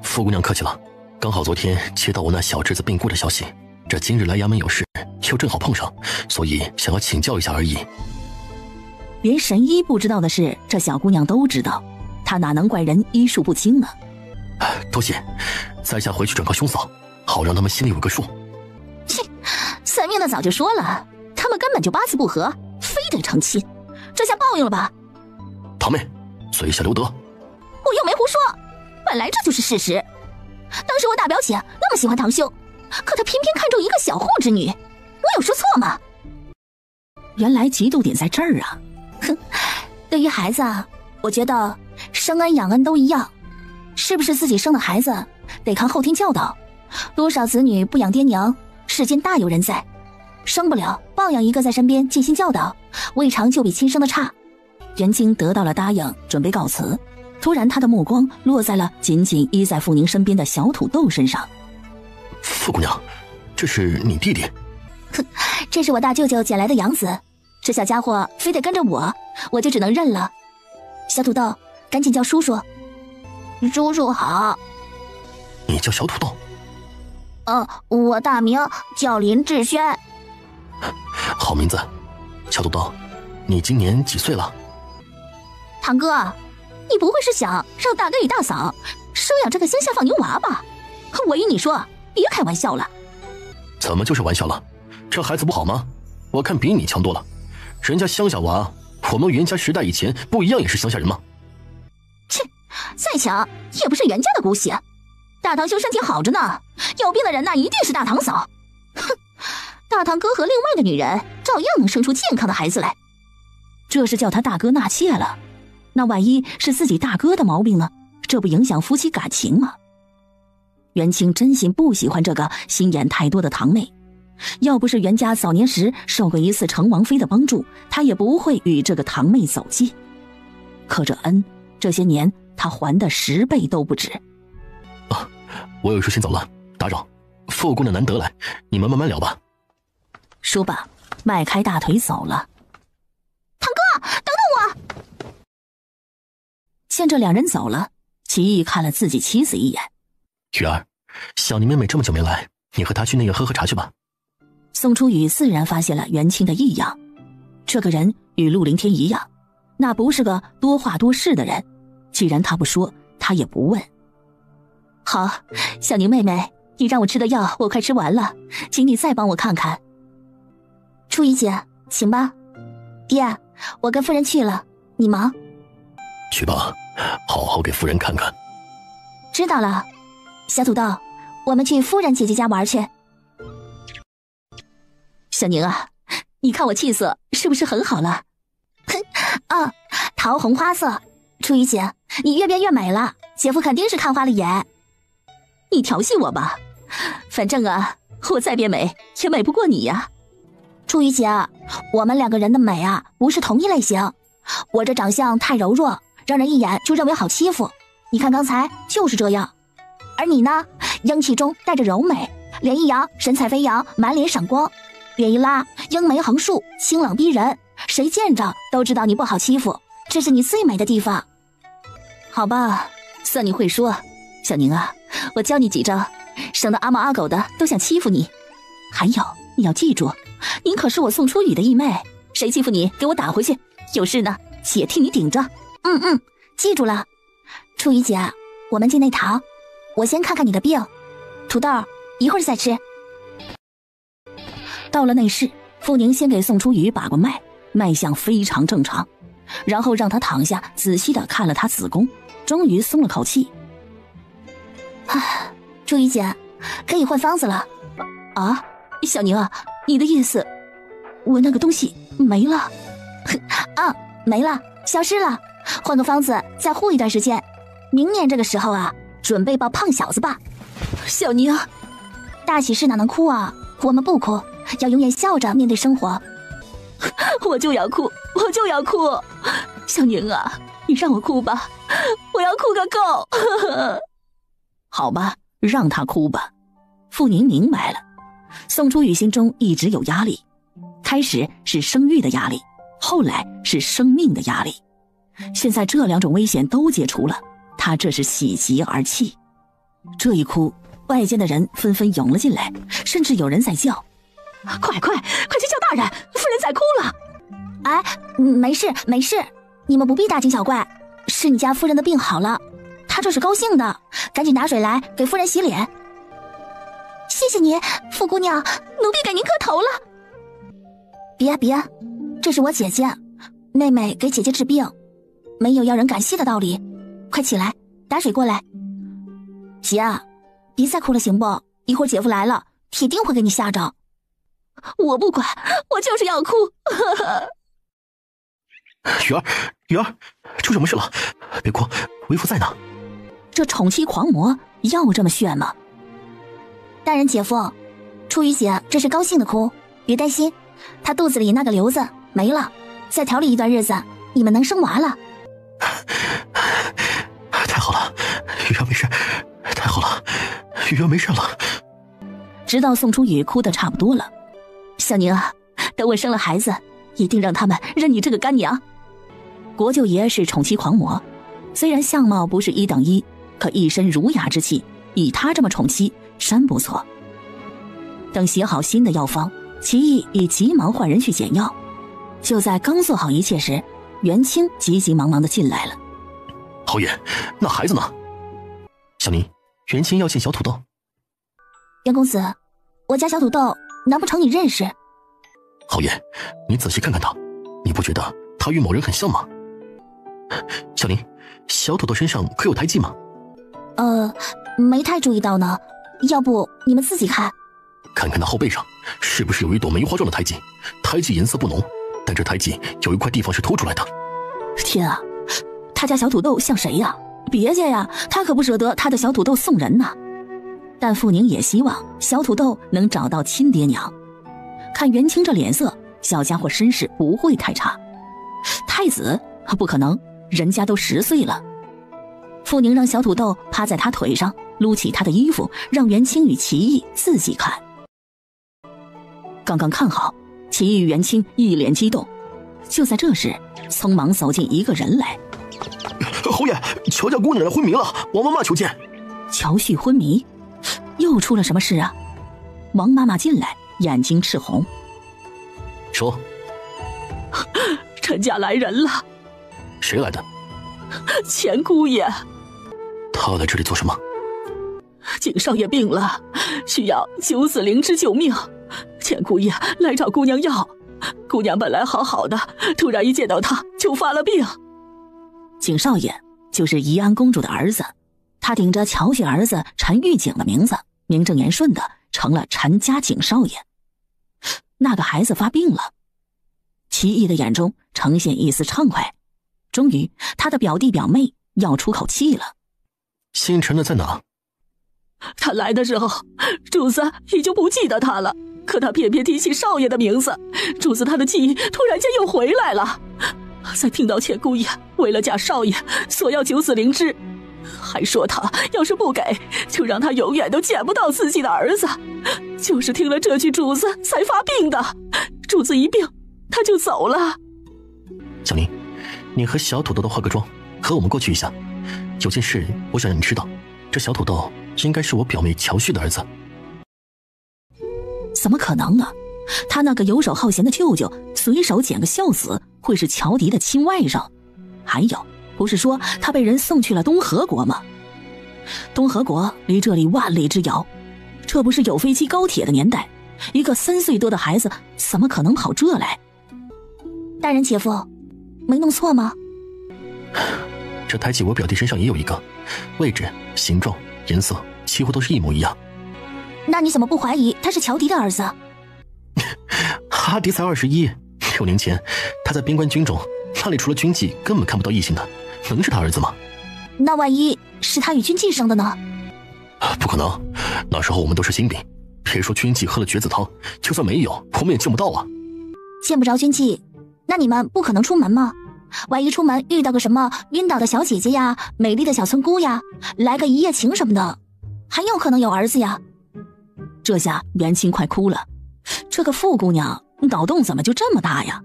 傅姑娘客气了，刚好昨天接到我那小侄子病故的消息，这今日来衙门有事，又正好碰上，所以想要请教一下而已。连神医不知道的事，这小姑娘都知道，她哪能怪人医术不精呢？多谢，在下回去转告兄嫂，好让他们心里有个数。切，算命的早就说了，他们根本就八字不合，非得成亲，这下报应了吧？堂妹，嘴下留德。我又没胡说，本来这就是事实。当时我大表姐那么喜欢堂兄，可她偏偏看中一个小户之女，我有说错吗？原来嫉妒点在这儿啊！哼，对于孩子啊，我觉得生恩养恩都一样，是不是自己生的孩子得看后天教导。多少子女不养爹娘，世间大有人在。生不了，抱养一个在身边尽心教导，未尝就比亲生的差。袁清得到了答应，准备告辞。突然他的目光落在了紧紧依在傅宁身边的小土豆身上。傅姑娘，这是你弟弟？哼，这是我大舅舅捡来的养子，这小家伙非得跟着我，我就只能认了。小土豆，赶紧叫叔叔。叔叔好。你叫小土豆？我大名叫林志轩。好名字。小土豆，你今年几岁了？堂哥，你不会是想让大哥与大嫂收养这个乡下放牛娃吧？我与你说，别开玩笑了。怎么就是玩笑了？这孩子不好吗？我看比你强多了。人家乡下娃，我们袁家时代以前不一样也是乡下人吗？切，再强也不是袁家的姑息。大堂兄身体好着呢，有病的人那一定是大堂嫂。哼，大堂哥和另外的女人照样能生出健康的孩子来。这是叫他大哥纳妾了，那万一是自己大哥的毛病呢？这不影响夫妻感情吗？袁清真心不喜欢这个心眼太多的堂妹，要不是袁家早年时受过一次成王妃的帮助，他也不会与这个堂妹走近。可这恩，这些年他还的10倍都不止。我有事先走了，打扰。傅姑娘难得来，你们慢慢聊吧。说罢，迈开大腿走了。堂哥，等等我！见这两人走了，齐毅看了自己妻子一眼。雨儿，小宁妹妹这么久没来，你和她去内院喝喝茶去吧。宋初雨自然发现了袁清的异样，这个人与陆凌天一样，那不是个多话多事的人。既然他不说，他也不问。好，小宁妹妹，你让我吃的药我快吃完了，请你再帮我看看。初雨姐，请吧。爹，我跟夫人去了，你忙。去吧，好好给夫人看看。知道了。小土豆，我们去夫人姐姐家玩去。小宁啊，你看我气色是不是很好了？哼，桃红花色。初雨姐，你越变越美了，姐夫肯定是看花了眼。你调戏我吧，反正啊，我再变美也美不过你呀。初雨姐，我们两个人的美啊，不是同一类型。我这长相太柔弱，让人一眼就认为好欺负。你看刚才就是这样。而你呢，英气中带着柔美，脸一扬，神采飞扬，满脸闪光；脸一拉，鹰眉横竖，清冷逼人。谁见着都知道你不好欺负，这是你最美的地方。好吧，算你会说。小宁啊，我教你几招，省得阿猫阿狗的都想欺负你。还有，你要记住，您可是我宋初雨的义妹，谁欺负你，给我打回去。有事呢，姐替你顶着。记住了。初雨姐，我们进内堂，我先看看你的病。土豆，一会儿再吃。到了内室，傅宁先给宋初雨把过脉，脉象非常正常，然后让他躺下，仔细的看了他子宫，终于松了口气。初雨姐，可以换方子了。啊，小宁啊，你的意思，我那个东西没了？没了，消失了。换个方子，再护一段时间。明年这个时候啊，准备抱胖小子吧。小宁，大喜事哪能哭啊？我们不哭，要永远笑着面对生活。我就要哭，我就要哭！小宁啊，你让我哭吧，我要哭个够！好吧，让他哭吧。傅宁明白了，宋初雨心中一直有压力，开始是生育的压力，后来是生命的压力。现在这2种危险都解除了，他这是喜极而泣。这一哭，外间的人纷纷涌了进来，甚至有人在叫：快去叫大人，夫人在哭了！哎，没事没事，你们不必大惊小怪，是你家夫人的病好了，她这是高兴的，赶紧拿水来给夫人洗脸。谢谢您，傅姑娘，奴婢给您磕头了。别，这是我姐姐，妹妹给姐姐治病，没有要人感谢的道理。快起来，打水过来。姐，别再哭了行不？一会儿姐夫来了，铁定会给你吓着。我不管，我就是要哭。雨儿，出什么事了？别哭，为父在呢。这宠妻狂魔要这么炫吗？大人姐夫，初雨姐这是高兴的哭，别担心，她肚子里那个瘤子没了，再调理一段日子，你们能生娃了。太好了，雨儿没事，太好了，雨儿没事了。直到宋初雨哭得差不多了，小宁啊，等我生了孩子，一定让他们认你这个干娘。国舅爷是宠妻狂魔，虽然相貌不是1等1，可一身儒雅之气，以他这么宠妻真不错。等写好新的药方，齐毅已急忙换人去捡药。就在刚做好一切时，元清急急忙忙地进来了。侯爷，那孩子呢？小宁，元清要见小土豆。袁公子，我家小土豆，难不成你认识？侯爷，你仔细看看他，你不觉得他与某人很像吗？小宁，小土豆身上可有胎记吗？没太注意到呢，要不你们自己看。看看他后背上，是不是有一朵梅花状的胎记？胎记颜色不浓，但这胎记有一块地方是凸出来的。天啊，他家小土豆像谁呀？别介呀，他可不舍得他的小土豆送人呐。但傅宁也希望小土豆能找到亲爹娘。看元清这脸色，小家伙身世不会太差。太子不可能，人家都10岁了。傅宁让小土豆趴在他腿上，撸起他的衣服，让元清与齐毅自己看。刚刚看好，齐毅与元清一脸激动。就在这时，匆忙走进一个人来。侯爷，乔家姑娘昏迷了，王妈妈求见。乔旭昏迷，又出了什么事啊？王妈妈进来，眼睛赤红。说，陈家来人了。谁来的？钱姑爷。他来这里做什么？景少爷病了，需要9死灵芝救命。钱姑爷来找姑娘要，姑娘本来好好的，突然一见到他就发了病。景少爷就是宜安公主的儿子，他顶着乔氏儿子陈玉景的名字，名正言顺的成了陈家景少爷。那个孩子发病了，齐毅的眼中呈现一丝畅快，终于他的表弟表妹要出口气了。姓陈的在哪？他来的时候，主子已经不记得他了，可他偏偏提起少爷的名字，主子他的记忆突然间又回来了。再听到钱姑爷为了嫁少爷索要9死灵芝，还说他要是不给，就让他永远都见不到自己的儿子。就是听了这句，主子才发病的。主子一病，他就走了。小宁，你和小土豆化个妆，和我们过去一下。有件事我想让你知道，这小土豆应该是我表妹乔旭的儿子。怎么可能呢？他那个游手好闲的舅舅，随手捡个孝子，会是乔迪的亲外甥？还有，不是说他被人送去了东河国吗？东河国离这里万里之遥，这不是有飞机高铁的年代，一个3岁多的孩子怎么可能跑这来？大人姐夫，没弄错吗？这胎记我表弟身上也有一个，位置、形状、颜色几乎都是一模一样。那你怎么不怀疑他是乔迪的儿子？哈迪才21，6年前他在边关军中，那里除了军纪根本看不到异性的，能是他儿子吗？那万一是他与军纪生的呢？不可能，那时候我们都是新兵，别说军纪喝了绝子汤，就算没有，我们也见不到啊。见不着军纪，那你们不可能出门吗？万一出门遇到个什么晕倒的小姐姐呀，美丽的小村姑呀，来个一夜情什么的，很有可能有儿子呀。这下袁清快哭了，这个傅姑娘脑洞怎么就这么大呀？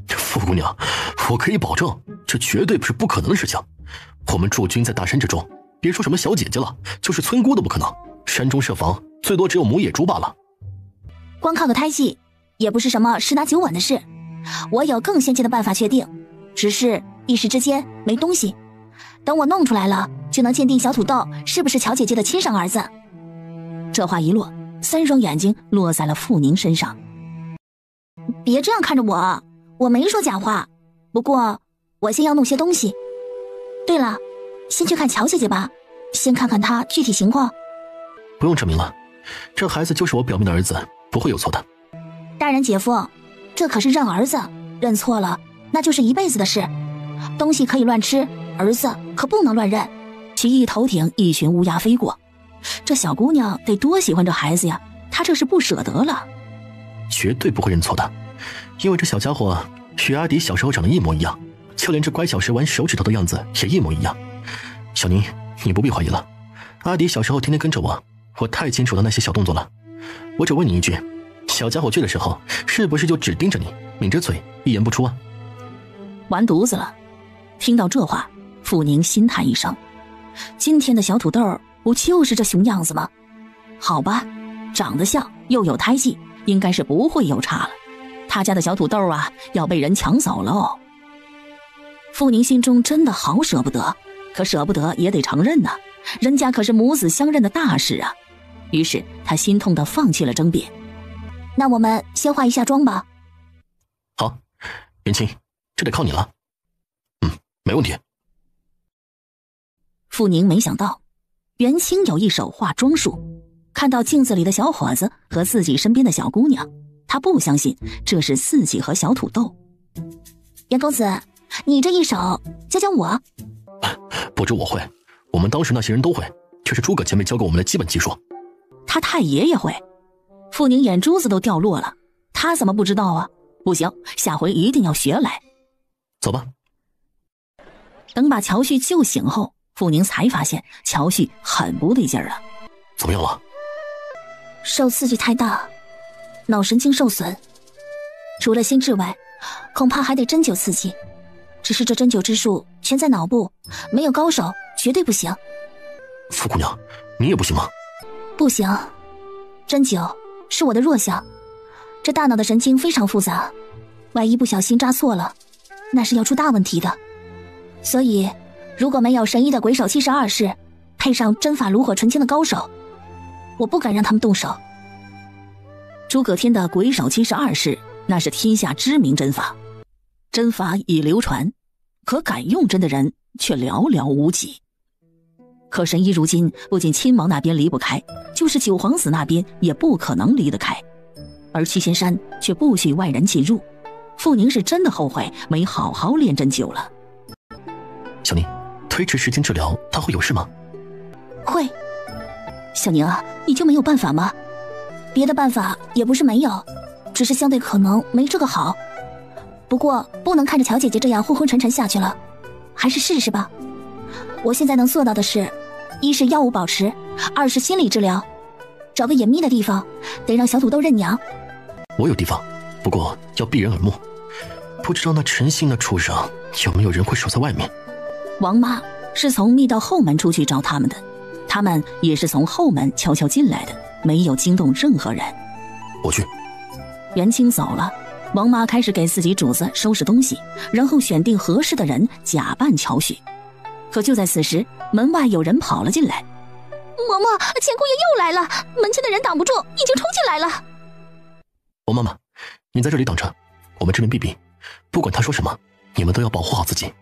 傅姑娘，我可以保证，这绝对不是不可能的事情。我们驻军在大山之中，别说什么小姐姐了，就是村姑都不可能。山中设防，最多只有母野猪罢了。光靠个胎记，也不是什么10拿9稳的事。我有更先进的办法确定，只是一时之间没东西。等我弄出来了，就能鉴定小土豆是不是乔姐姐的亲生儿子。这话一落，3双眼睛落在了傅宁身上。别这样看着我，我没说假话。不过我先要弄些东西。对了，先去看乔姐姐吧，先看看她具体情况。不用证明了，这孩子就是我表妹的儿子，不会有错的。大人姐夫，这可是认儿子，认错了那就是一辈子的事。东西可以乱吃，儿子可不能乱认。奇异头顶一群乌鸦飞过，这小姑娘得多喜欢这孩子呀，她这是不舍得了。绝对不会认错的，因为这小家伙与阿迪小时候长得一模一样，就连这乖巧时玩手指头的样子也一模一样。小宁，你不必怀疑了，阿迪小时候天天跟着我，我太清楚了那些小动作了。我只问你一句，小家伙倔的时候是不是就只盯着你，抿着嘴一言不出啊？完犊子了！听到这话，傅宁心叹一声，今天的小土豆不就是这熊样子吗？好吧，长得像又有胎记，应该是不会有差了。他家的小土豆啊，要被人抢走了哦。傅宁心中真的好舍不得，可舍不得也得承认呐，人家可是母子相认的大事啊。于是他心痛地放弃了争辩。那我们先化一下妆吧。好，元清，这得靠你了。没问题。傅宁没想到元清有一手化妆术，看到镜子里的小伙子和自己身边的小姑娘，他不相信这是自己和小土豆。袁公子，你这一手教教我。不止我会，我们当时那些人都会，这是诸葛前辈教给我们的基本技术。他太爷爷会。傅宁眼珠子都掉落了，他怎么不知道啊？不行，下回一定要学来。走吧。等把乔旭救醒后，傅宁才发现乔旭很不对劲儿了。怎么样了？受刺激太大，脑神经受损，除了心智外，恐怕还得针灸刺激。只是这针灸之术全在脑部，没有高手绝对不行。傅姑娘，你也不行吗？不行，针灸是我的弱项，这大脑的神经非常复杂，万一不小心扎错了，那是要出大问题的。所以如果没有神医的鬼手72式，配上针法炉火纯青的高手，我不敢让他们动手。诸葛天的鬼手72式那是天下知名针法，针法已流传，可敢用针的人却寥寥无几。可神医如今不仅亲王那边离不开，就是九皇子那边也不可能离得开，而七仙山却不许外人进入。傅宁是真的后悔没好好练针灸了。小宁，推迟时间治疗，他会有事吗？会。小宁啊，你就没有办法吗？别的办法也不是没有，只是相对可能没这个好。不过不能看着乔姐姐这样昏昏沉沉下去了，还是试试吧。我现在能做到的是，一是药物保持，2是心理治疗。找个隐秘的地方，得让小土豆认娘。我有地方，不过要避人耳目，不知道那陈姓的畜生有没有人会守在外面。王妈是从密道后门出去找他们的，他们也是从后门悄悄进来的，没有惊动任何人。我去。元清走了，王妈开始给自己主子收拾东西，然后选定合适的人假扮乔旭。可就在此时，门外有人跑了进来。嬷嬷，钱姑爷又来了，门前的人挡不住，已经冲进来了。王妈妈，你在这里等着，我们这边避避，不管他说什么，你们都要保护好自己。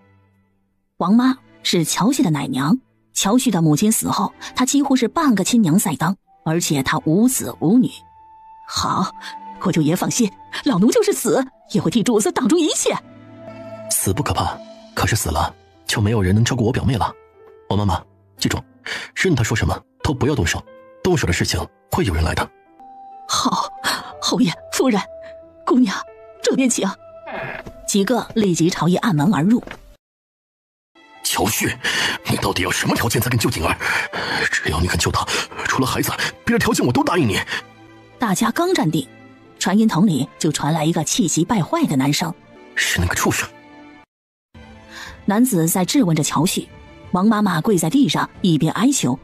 王妈是乔旭的奶娘，乔旭的母亲死后，她几乎是半个亲娘在当，而且她无子无女。好，国舅爷放心，老奴就是死也会替主子挡住一切。死不可怕，可是死了就没有人能照顾我表妹了。王妈妈，记住，任他说什么都不要动手，动手的事情会有人来的。好，侯爷夫人，姑娘，这边请。几个立即朝一暗门而入。乔旭，你到底要什么条件才肯救景儿？只要你肯救她，除了孩子，别的条件我都答应你。大家刚站定，传音筒里就传来一个气急败坏的男声：“是那个畜生！”男子在质问着乔旭。王妈妈跪在地上，一边哀求：“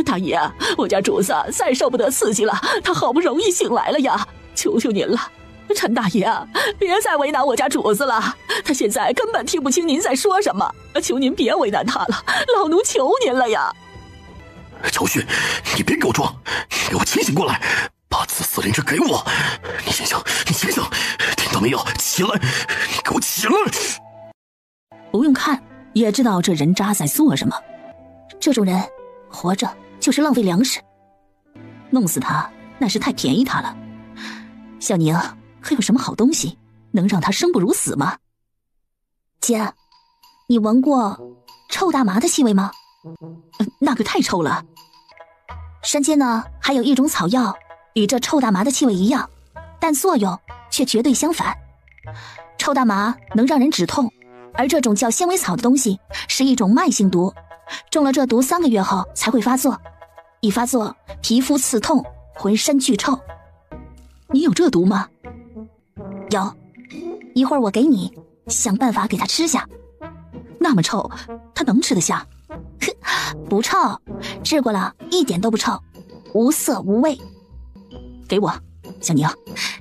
大爷，我家主子再受不得刺激了，他好不容易醒来了呀，求求您了，陈大爷，别再为难我家主子了，他现在根本听不清您在说什么，求您别为难他了，老奴求您了呀！”乔旭，你别给我装，你给我清醒过来，把紫色灵芝给我！你醒醒，你醒醒，听到没有？起来，你给我起来！不用看也知道这人渣在做什么。这种人活着就是浪费粮食，弄死他那是太便宜他了。小宁，还有什么好东西能让他生不如死吗？姐，你闻过臭大麻的气味吗？那个太臭了。山间呢，还有一种草药与这臭大麻的气味一样，但作用却绝对相反。臭大麻能让人止痛，而这种叫纤维草的东西是一种慢性毒，中了这毒3个月后才会发作，一发作皮肤刺痛，浑身剧臭。你有这毒吗？有，一会儿我给你想办法给它吃下。那么臭，它能吃得下？不臭，治过了一点都不臭，无色无味。给我，小宁，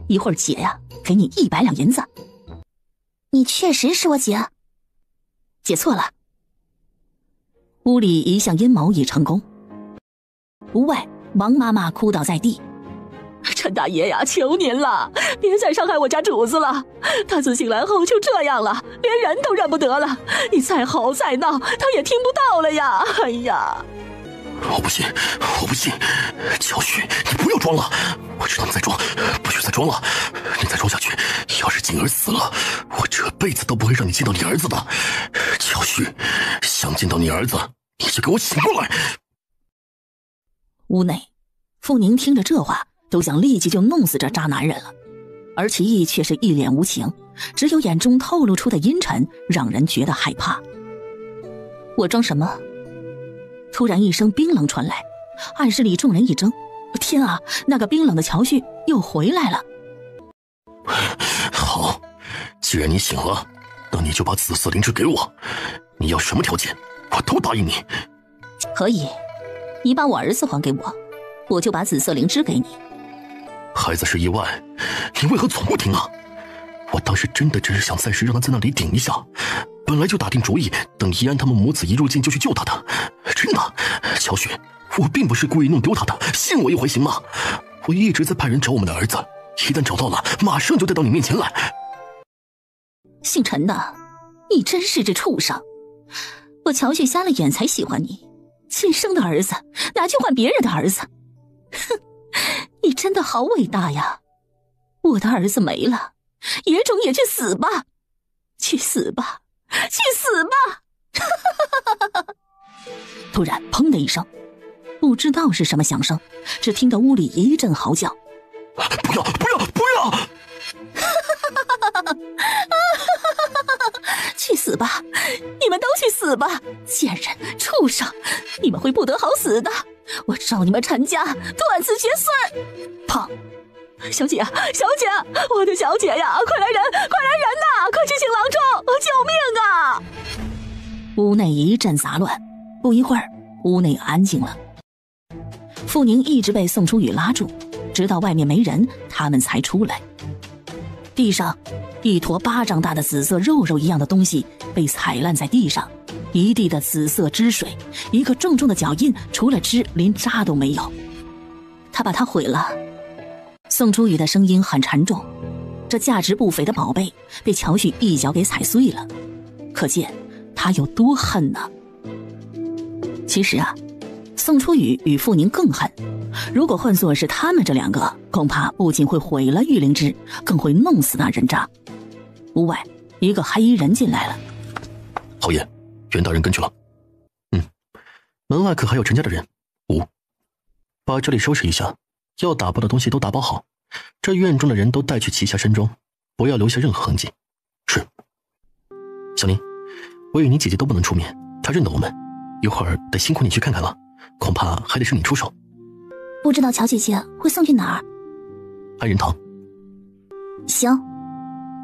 一会儿姐呀给你100两银子。你确实是我姐？姐错了。屋里一项阴谋已成功。屋外，王妈妈哭倒在地：“陈大爷呀，求您了，别再伤害我家主子了。他自醒来后就这样了，连人都认不得了。你再吼再闹，他也听不到了呀！哎呀！”我不信，我不信！乔旭，你不要装了！我知道你在装，不许再装了！你再装下去，要是景儿死了，我这辈子都不会让你见到你儿子的。乔旭，想见到你儿子，你就给我醒过来！屋内，傅宁听着这话，都想立即就弄死这渣男人了，而其意却是一脸无情，只有眼中透露出的阴沉，让人觉得害怕。我装什么？突然一声冰冷传来，暗室里众人一怔，天啊，那个冰冷的乔旭又回来了。好，既然你醒了，那你就把紫色灵芝给我，你要什么条件我都答应你。可以，你把我儿子还给我，我就把紫色灵芝给你。孩子是意外，你为何总不听啊？我当时真的只是想暂时让他在那里顶一下，本来就打定主意等怡安他们母子一入境就去救他的。真的，乔旭，我并不是故意弄丢他的，信我一回行吗？我一直在派人找我们的儿子，一旦找到了，马上就带到你面前来。姓陈的，你真是只畜生！我乔旭瞎了眼才喜欢你，亲生的儿子拿去换别人的儿子，哼，你真的好伟大呀！我的儿子没了，野种也去死吧，去死吧，去死吧！突然，砰的一声，不知道是什么响声，只听得屋里一阵嚎叫：“不要，不要，不要！”去死吧！你们都去死吧！贱人、畜生，你们会不得好死的！我照你们陈家断子绝孙！砰！小姐，小姐，我的小姐呀！快来人，快来人呐！快去请郎中！救命啊！屋内一阵杂乱，不一会儿，屋内安静了。傅宁一直被宋初雨拉住，直到外面没人，他们才出来。地上一坨巴掌大的紫色肉肉一样的东西被踩烂在地上，一地的紫色汁水，一个重重的脚印，除了汁连渣都没有。他把它毁了。宋初雨的声音很沉重，这价值不菲的宝贝被乔旭一脚给踩碎了，可见他有多恨呢。其实啊，宋初雨与傅宁更恨，如果换作是他们这两个，恐怕不仅会毁了玉灵芝，更会弄死那人渣。屋外，一个黑衣人进来了。侯爷，袁大人跟去了。门外可还有陈家的人？把这里收拾一下，要打包的东西都打包好，这院中的人都带去旗下山庄，不要留下任何痕迹。是。小宁，我与你姐姐都不能出面，她认得我们，一会儿得辛苦你去看看了，恐怕还得是你出手。不知道乔姐姐会送去哪儿？安仁堂。行，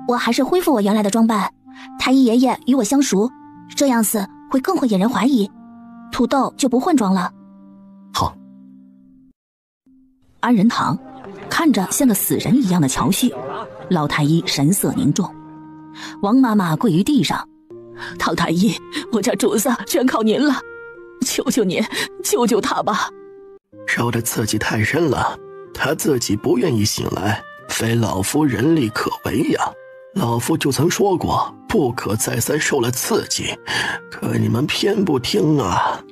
我还是恢复我原来的装扮。太医爷爷与我相熟，这样子会更会引人怀疑，土豆就不混装了。好。安仁堂看着像个死人一样的乔旭，老太医神色凝重。王妈妈跪于地上：唐太医，我家主子全靠您了，求求您救救他吧。受的刺激太深了，他自己不愿意醒来，非老夫人力可为呀。老夫就曾说过不可再三受了刺激，可你们偏不听啊。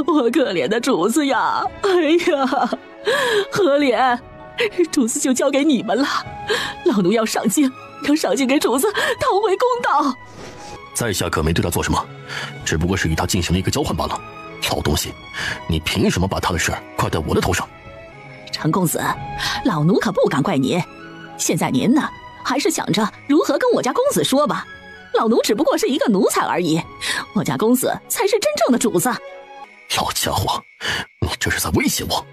我可怜的主子呀，哎呀，可怜，主子就交给你们了，老奴要上京，让上京给主子讨回公道。在下可没对他做什么，只不过是与他进行了一个交换罢了。老东西，你凭什么把他的事怪在我的头上？陈公子，老奴可不敢怪您，现在您呢，还是想着如何跟我家公子说吧。老奴只不过是一个奴才而已，我家公子才是真正的主子。老家伙，你这是在威胁我？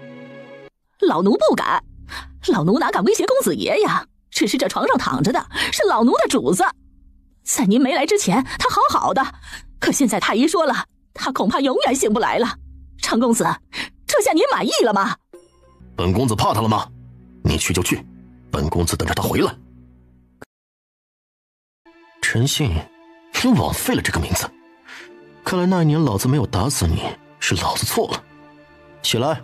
老奴不敢，老奴哪敢威胁公子爷呀？只是这床上躺着的是老奴的主子，在您没来之前他好好的，可现在太医说了，他恐怕永远醒不来了。常公子，这下您满意了吗？本公子怕他了吗？你去就去，本公子等着他回来。陈信，你枉费了这个名字。看来那一年老子没有打死你，是老子错了。起来，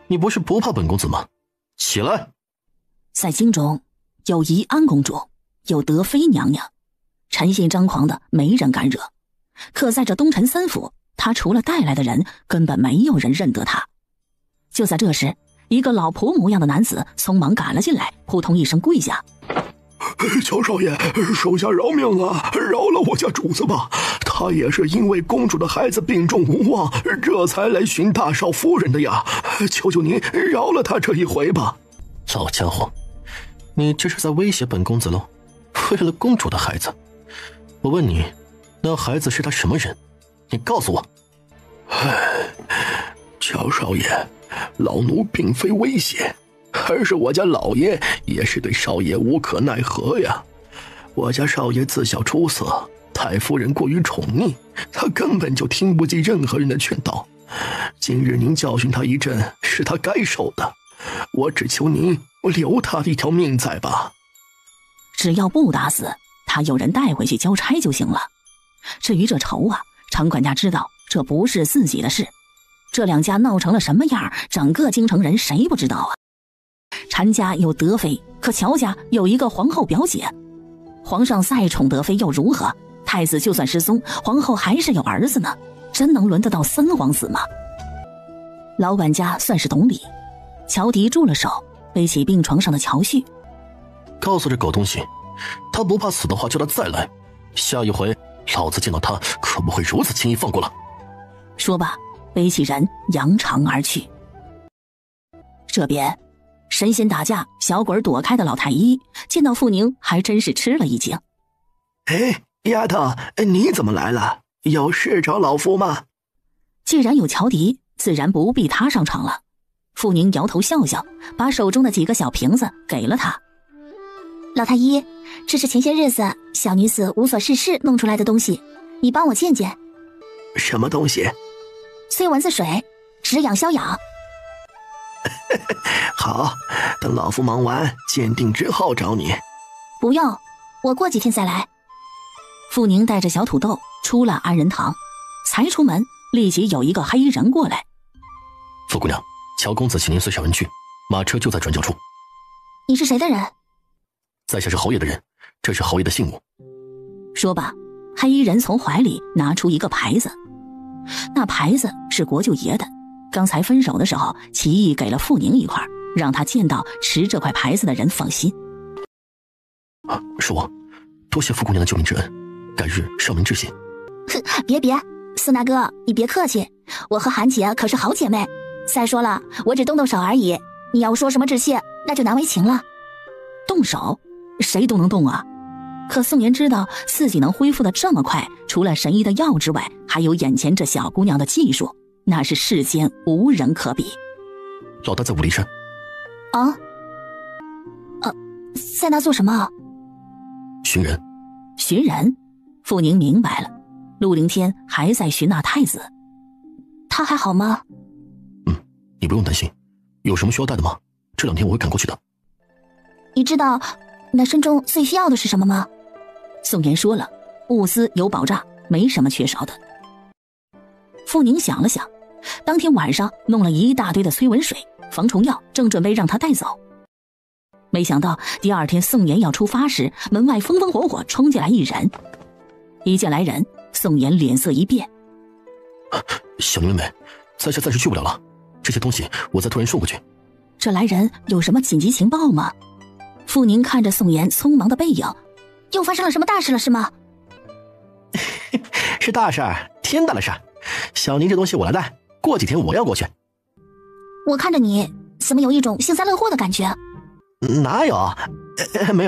你不是不怕本公子吗？起来。在京中有宜安公主，有德妃娘娘，陈信张狂的没人敢惹。可在这东陈三府，他除了带来的人，根本没有人认得他。就在这时，一个老仆模样的男子匆忙赶了进来，扑通一声跪下：乔少爷，手下饶命啊，饶了我家主子吧，他也是因为公主的孩子病重无望，这才来寻大少夫人的呀，求求您饶了他这一回吧。老家伙，你这是在威胁本公子喽？为了公主的孩子，我问你，那孩子是他什么人？你告诉我。乔少爷，老奴并非威胁，而是我家老爷也是对少爷无可奈何呀。我家少爷自小出色，太夫人过于宠溺，他根本就听不进任何人的劝导。今日您教训他一阵，是他该受的，我只求您留他一条命在吧。只要不打死他，有人带回去交差就行了。至于这仇啊，常管家知道这不是自己的事。这两家闹成了什么样，整个京城人谁不知道啊？陈家有德妃，可乔家有一个皇后表姐。皇上再宠德妃又如何？太子就算失踪，皇后还是有儿子呢，真能轮得到三皇子吗？老管家算是懂理。乔迪住了手，背起病床上的乔旭，告诉这狗东西，他不怕死的话，叫他再来，下一回老子见到他可不会如此轻易放过了。说罢，背起人扬长而去。这边神仙打架，小鬼躲开的老太医见到傅宁，还真是吃了一惊。哎，丫头，你怎么来了？有事找老夫吗？既然有乔迪，自然不必他上场了。傅宁摇头笑笑，把手中的几个小瓶子给了他。老太医，这是前些日子小女子无所事事弄出来的东西，你帮我见见。什么东西？催蚊子水，止痒消痒。好，等老夫忙完鉴定之后找你。不用，我过几天再来。傅宁带着小土豆出了安仁堂，才出门，立即有一个黑衣人过来。傅姑娘，乔公子请您随小人去，马车就在转角处。你是谁的人？在下是侯爷的人，这是侯爷的信物。说罢，黑衣人从怀里拿出一个牌子，那牌子是国舅爷的，刚才分手的时候齐义给了傅宁一块，让他见到持这块牌子的人放心。是我，多谢傅姑娘的救命之恩，改日上门致谢。别，四大哥，你别客气，我和韩姐可是好姐妹。再说了，我只动手而已，你要说什么致谢，那就难为情了。动手？谁都能动啊。可宋妍知道自己能恢复的这么快，除了神医的药之外，还有眼前这小姑娘的技术，那是世间无人可比。老大在武陵山。啊？在那做什么？寻人。寻人？傅宁明白了，陆凌天还在寻那太子。他还好吗？你不用担心，有什么需要带的吗？这2天我会赶过去的。你知道那身中最需要的是什么吗？宋妍说了，物资有保障，没什么缺少的。傅宁想了想，当天晚上弄了一大堆的催蚊水、防虫药，正准备让他带走。没想到第2天宋妍要出发时，门外风风火火冲进来一人。一见来人，宋妍脸色一变。小宁妹妹，在下暂时去不了了，这些东西我再托人送过去。这来人有什么紧急情报吗？傅宁看着宋妍匆忙的背影，又发生了什么大事了是吗？是大事儿，天大的事儿。小宁这东西我来带，过几天我要过去。我看着你怎么有一种幸灾乐祸的感觉？哪有？没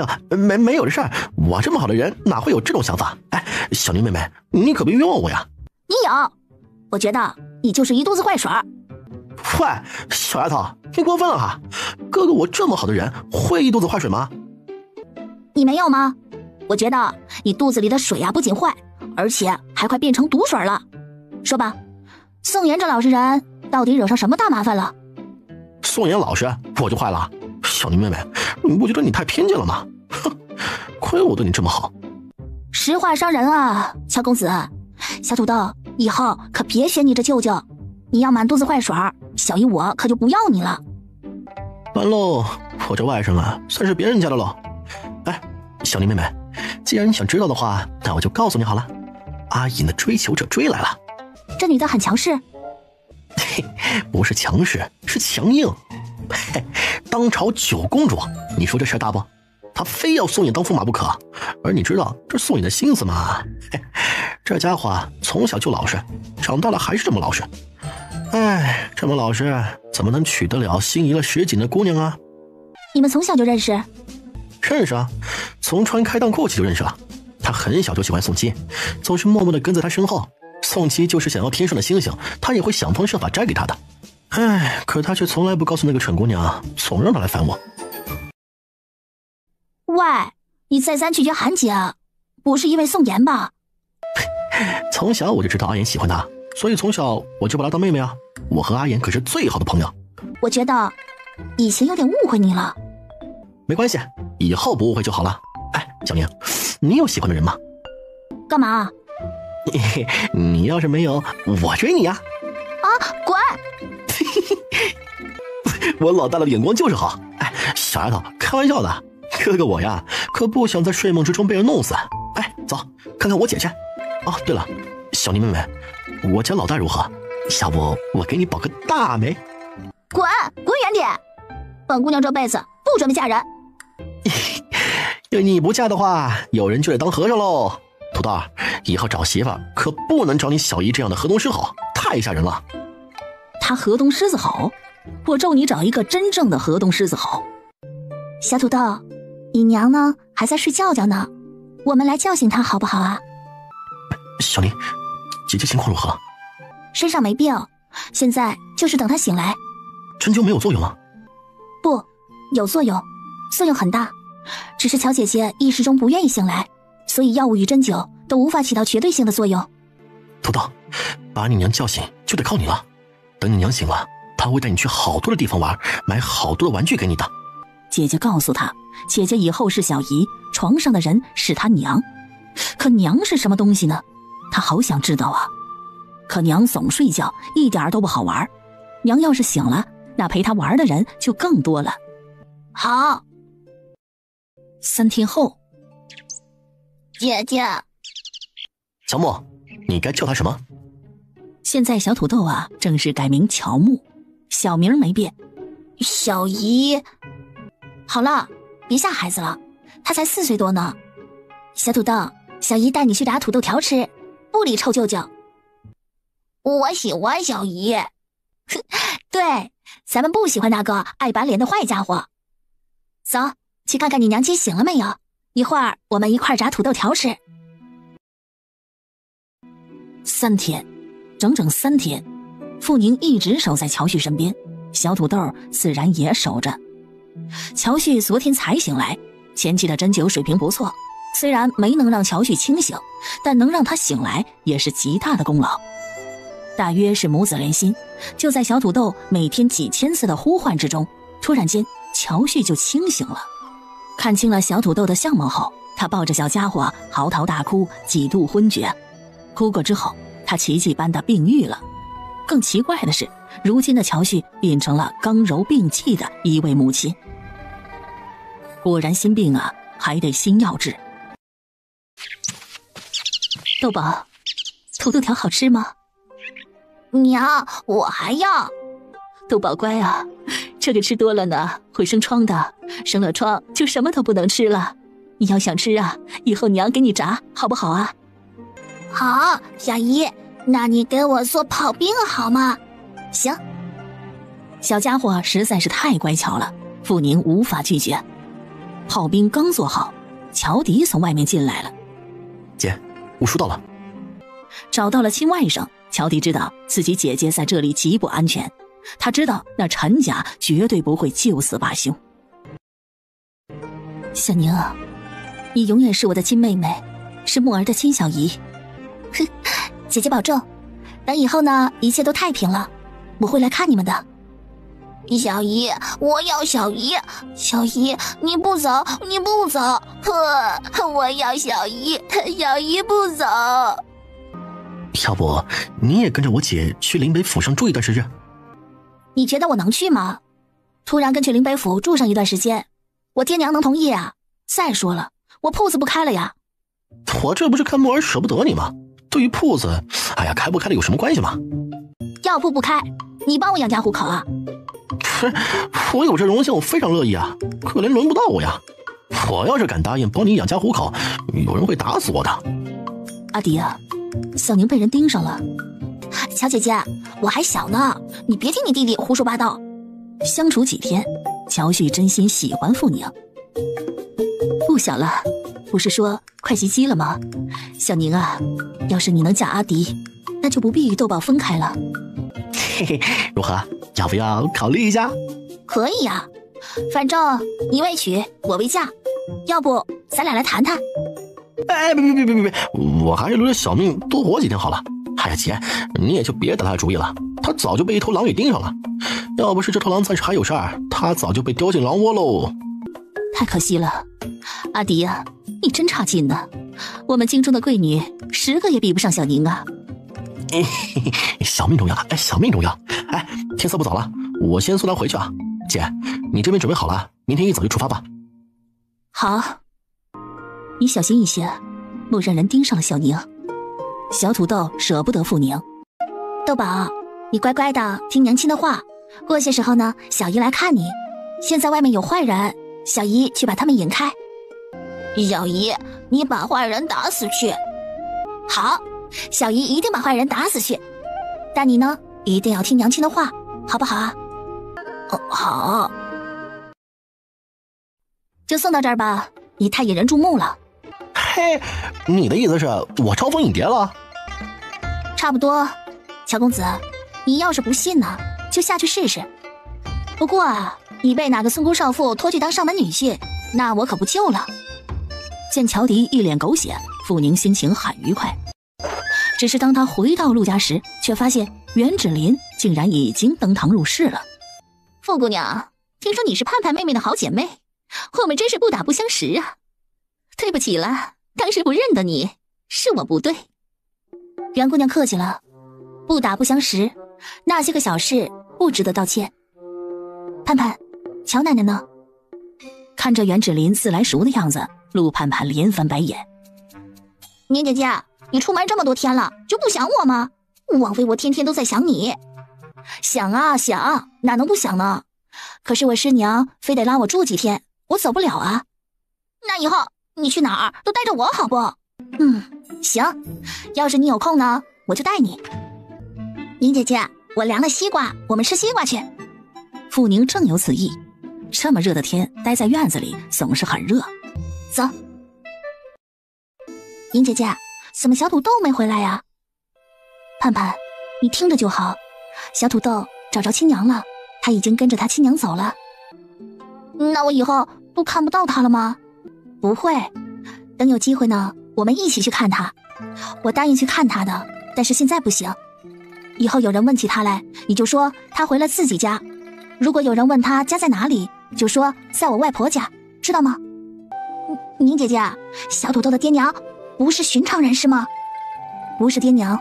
有这事儿。我这么好的人哪会有这种想法？哎，小宁妹妹，你可别冤枉我呀。你有，我觉得你就是一肚子坏水。坏，小丫头，你过分了哈！哥哥我这么好的人会一肚子坏水吗？你没有吗？我觉得你肚子里的水啊不仅坏，而且还快变成毒水了。说吧，宋妍这老实人到底惹上什么大麻烦了？宋妍老实，我就坏了？小宁妹妹，你不觉得你太偏见了吗？哼，亏我对你这么好。实话伤人啊，乔公子。小土豆，以后可别学你这舅舅，你要满肚子坏水，小姨我可就不要你了。完喽，我这外甥啊，算是别人家的喽。哎，小宁妹妹，既然你想知道的话，那我就告诉你好了。阿隐的追求者追来了。这女的很强势？嘿，不是强势，是强硬。嘿，当朝9公主，你说这事大不？她非要宋妍当驸马不可。而你知道这宋妍的心思吗？嘿，这家伙从小就老实，长大了还是这么老实。哎，这么老实，怎么能娶得了心仪了10几年的姑娘啊？你们从小就认识？认识啊，从穿开裆裤起就认识了。他很小就喜欢宋七，总是默默地跟在他身后。宋七就是想要天上的星星，他也会想方设法摘给他的。哎，可他却从来不告诉那个蠢姑娘，总让她来烦我。喂，你再三拒绝韩姐，不是因为宋妍吧？从小我就知道阿言喜欢她，所以从小我就把她当妹妹啊。我和阿言可是最好的朋友。我觉得以前有点误会你了。没关系，以后不误会就好了。哎，小宁，你有喜欢的人吗？干嘛？你要是没有，我追你呀！啊，滚！我老大的眼光就是好。哎，小丫头，开玩笑的。哥哥我呀，可不想在睡梦之中被人弄死。哎，走，看看我姐姐。哦，对了，小宁妹妹，我家老大如何？要不我给你保个大媒？滚远点！本姑娘这辈子不准备嫁人。要你不嫁的话，有人就得当和尚喽。土豆，以后找媳妇可不能找你小姨这样的河东狮吼，太吓人了。他河东狮子吼？我咒你找一个真正的河东狮子吼。小土豆，你娘呢？还在睡觉觉呢，我们来叫醒她好不好啊？小宁，姐姐情况如何？身上没病，现在就是等她醒来。针灸没有作用吗？不，有作用，作用很大，只是乔姐姐一时中不愿意醒来，所以药物与针灸都无法起到绝对性的作用。土豆，把你娘叫醒就得靠你了。等你娘醒了，她会带你去好多的地方玩，买好多的玩具给你的。姐姐告诉她，姐姐以后是小姨，床上的人是她娘。可娘是什么东西呢？她好想知道啊。可娘总睡觉，一点都不好玩。娘要是醒了，那陪她玩的人就更多了。好。3天后，姐姐。乔木，你该叫她什么？现在小土豆啊，正式改名乔木，小名没变。小姨。好了，别吓孩子了，他才4岁多呢。小土豆，小姨带你去打土豆条吃，不理臭舅舅。我喜欢小姨。对，咱们不喜欢那个爱板脸的坏家伙。走，去看看你娘亲醒了没有。一会儿我们一块炸土豆条吃。3天，整整3天，傅宁一直守在乔旭身边，小土豆自然也守着。乔旭昨天才醒来，前期的针灸水平不错，虽然没能让乔旭清醒，但能让他醒来也是极大的功劳。大约是母子连心，就在小土豆每天几千次的呼唤之中，突然间乔旭就清醒了。看清了小土豆的相貌后，他抱着小家伙嚎啕大哭，几度昏厥。哭过之后，他奇迹般的病愈了。更奇怪的是，如今的乔旭变成了刚柔并济的一位母亲。果然心病啊，还得心药治。豆宝，土豆条好吃吗？娘，我还要。豆宝乖啊，这个吃多了呢会生疮的，生了疮就什么都不能吃了。你要想吃啊，以后娘给你炸，好不好啊？好，小姨，那你给我做刨冰好吗？行。小家伙实在是太乖巧了，傅宁无法拒绝。刨冰刚做好，乔迪从外面进来了。姐，我收到了。找到了亲外甥，乔迪知道自己姐姐在这里极不安全，他知道那陈家绝对不会就此罢休。小宁啊，你永远是我的亲妹妹，是木儿的亲小姨。哼，姐姐保重。等以后呢，一切都太平了，我会来看你们的。小姨，我要小姨。小姨，你不走，你不走。我要小姨，小姨不走。要不你也跟着我姐去林北府上住一段时间？你觉得我能去吗？突然跟去林北府住上一段时间，我爹娘能同意啊？再说了，我铺子不开了呀。我这不是看木儿舍不得你吗？对于铺子，哎呀，开不开的有什么关系吗？要铺不开，你帮我养家糊口啊。我有这荣幸，我非常乐意啊，可怜轮不到我呀。我要是敢答应帮你养家糊口，有人会打死我的。阿迪啊，小宁被人盯上了。乔姐姐，我还小呢，你别听你弟弟胡说八道。相处几天，乔旭真心喜欢傅宁。不小了，不是说快及笄了吗？小宁啊，要是你能嫁阿迪，那就不必与豆宝分开了。嘿嘿，如何？要不要考虑一下？可以呀，反正你未娶，我未嫁，要不咱俩来谈谈？哎，别，我还是留着小命多活几天好了。哎呀，姐，你也就别打他主意了，他早就被一头狼给盯上了。要不是这头狼暂时还有事儿，他早就被叼进狼窝喽。太可惜了，阿迪啊，你真差劲呢。我们京中的贵女10个也比不上小宁啊。小命重要，小命重要。哎，天色不早了，我先送他回去啊。姐，你这边准备好了，明天一早就出发吧。好，你小心一些，莫让人盯上了小宁。小土豆舍不得傅宁。豆宝，你乖乖的听娘亲的话，过些时候呢，小姨来看你。现在外面有坏人，小姨去把他们引开。小姨，你把坏人打死去。好，小姨一定把坏人打死去。但你呢，一定要听娘亲的话，好不好啊？好。就送到这儿吧，你太引人注目了。嘿，你的意思是我招蜂引蝶了？差不多。乔公子，你要是不信呢，就下去试试。不过啊，你被哪个村姑少妇拖去当上门女婿，那我可不救了。见乔迪一脸狗血，傅宁心情很愉快。只是当他回到陆家时，却发现袁芷琳竟然已经登堂入室了。傅姑娘，听说你是盼盼妹妹的好姐妹，我们真是不打不相识啊。对不起了，当时不认得你，是我不对。袁姑娘客气了，不打不相识，那些个小事不值得道歉。盼盼，乔奶奶呢？看着袁芷琳自来熟的样子，陆盼盼连翻白眼。宁姐姐，你出门这么多天了，就不想我吗？枉费我天天都在想你。想啊想，哪能不想呢？可是我师娘非得拉我住几天，我走不了啊。那以后你去哪儿都带着我好不？行，要是你有空呢，我就带你。宁姐姐，我凉了西瓜，我们吃西瓜去。傅宁正有此意，这么热的天，待在院子里总是很热。走，莹姐姐，怎么小土豆没回来呀？盼盼，你听着就好，小土豆找着亲娘了，他已经跟着他亲娘走了。那我以后都看不到他了吗？不会，等有机会呢，我们一起去看他。我答应去看他的，但是现在不行。以后有人问起他来，你就说他回了自己家。如果有人问他家在哪里，就说在我外婆家，知道吗？宁姐姐，小土豆的爹娘不是寻常人是吗？不是爹娘，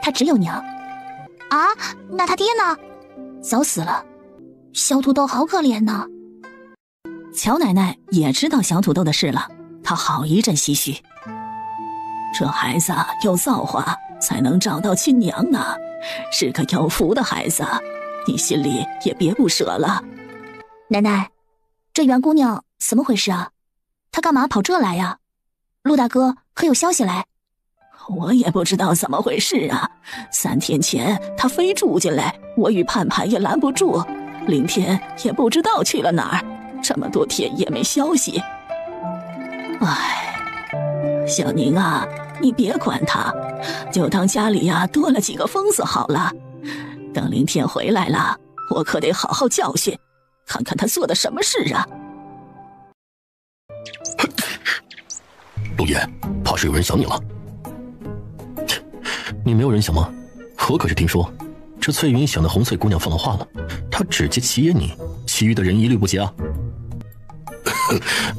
他只有娘。啊，那他爹呢？早死了。小土豆好可怜呢。乔奶奶也知道小土豆的事了，她好一阵唏嘘。这孩子有造化，才能找到亲娘呢，是个有福的孩子，你心里也别不舍了。奶奶，这袁姑娘怎么回事啊？她干嘛跑这来呀？陆大哥可有消息来？我也不知道怎么回事啊，3天前她非住进来，我与盼盼也拦不住，凌天也不知道去了哪儿，这么多天也没消息。唉，小宁啊，你别管他，就当家里呀多了几个疯子好了。等凌天回来了，我可得好好教训，看看他做的什么事啊。陆爷，怕是有人想你了。你没有人想吗？我可是听说，这翠云想的红翠姑娘放了话了，她只接齐爷你，其余的人一律不接啊。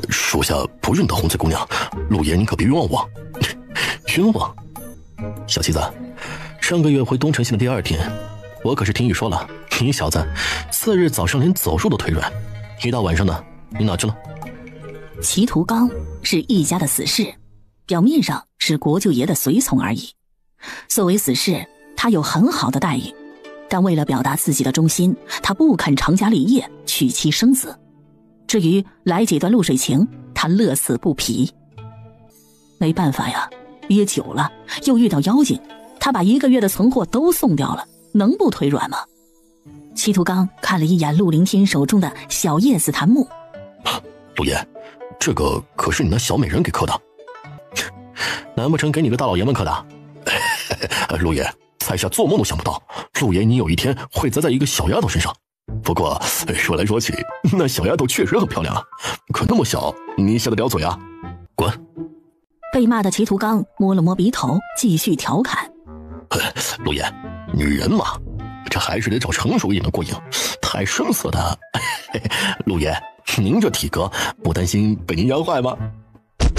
属下不认得红翠姑娘，陆爷你可别冤枉我。冤枉？小妻子，上个月回东城县的第2天，我可是听雨说了，你小子4日早上连走路都腿软，一到晚上呢，你哪去了？齐图刚是一家的死士，表面上是国舅爷的随从而已。作为死士，他有很好的待遇，但为了表达自己的忠心，他不肯成家立业，娶妻生子。至于来几段露水情，他乐此不疲。没办法呀，憋久了又遇到妖精，他把1个月的存货都送掉了，能不腿软吗？齐图刚看了一眼陆凌天手中的小叶紫檀木，陆爷，这个可是你那小美人给刻的，难不成给你个大老爷们刻的？陆爷，在下做梦都想不到，陆爷你有一天会栽在一个小丫头身上。不过说来说去，那小丫头确实很漂亮啊，可那么小，你下得了嘴啊？滚！被骂的齐图刚摸了摸鼻头，继续调侃：陆爷，女人嘛，这还是得找成熟一点的过瘾，太生涩的。陆爷，您这体格不担心被您养坏吗？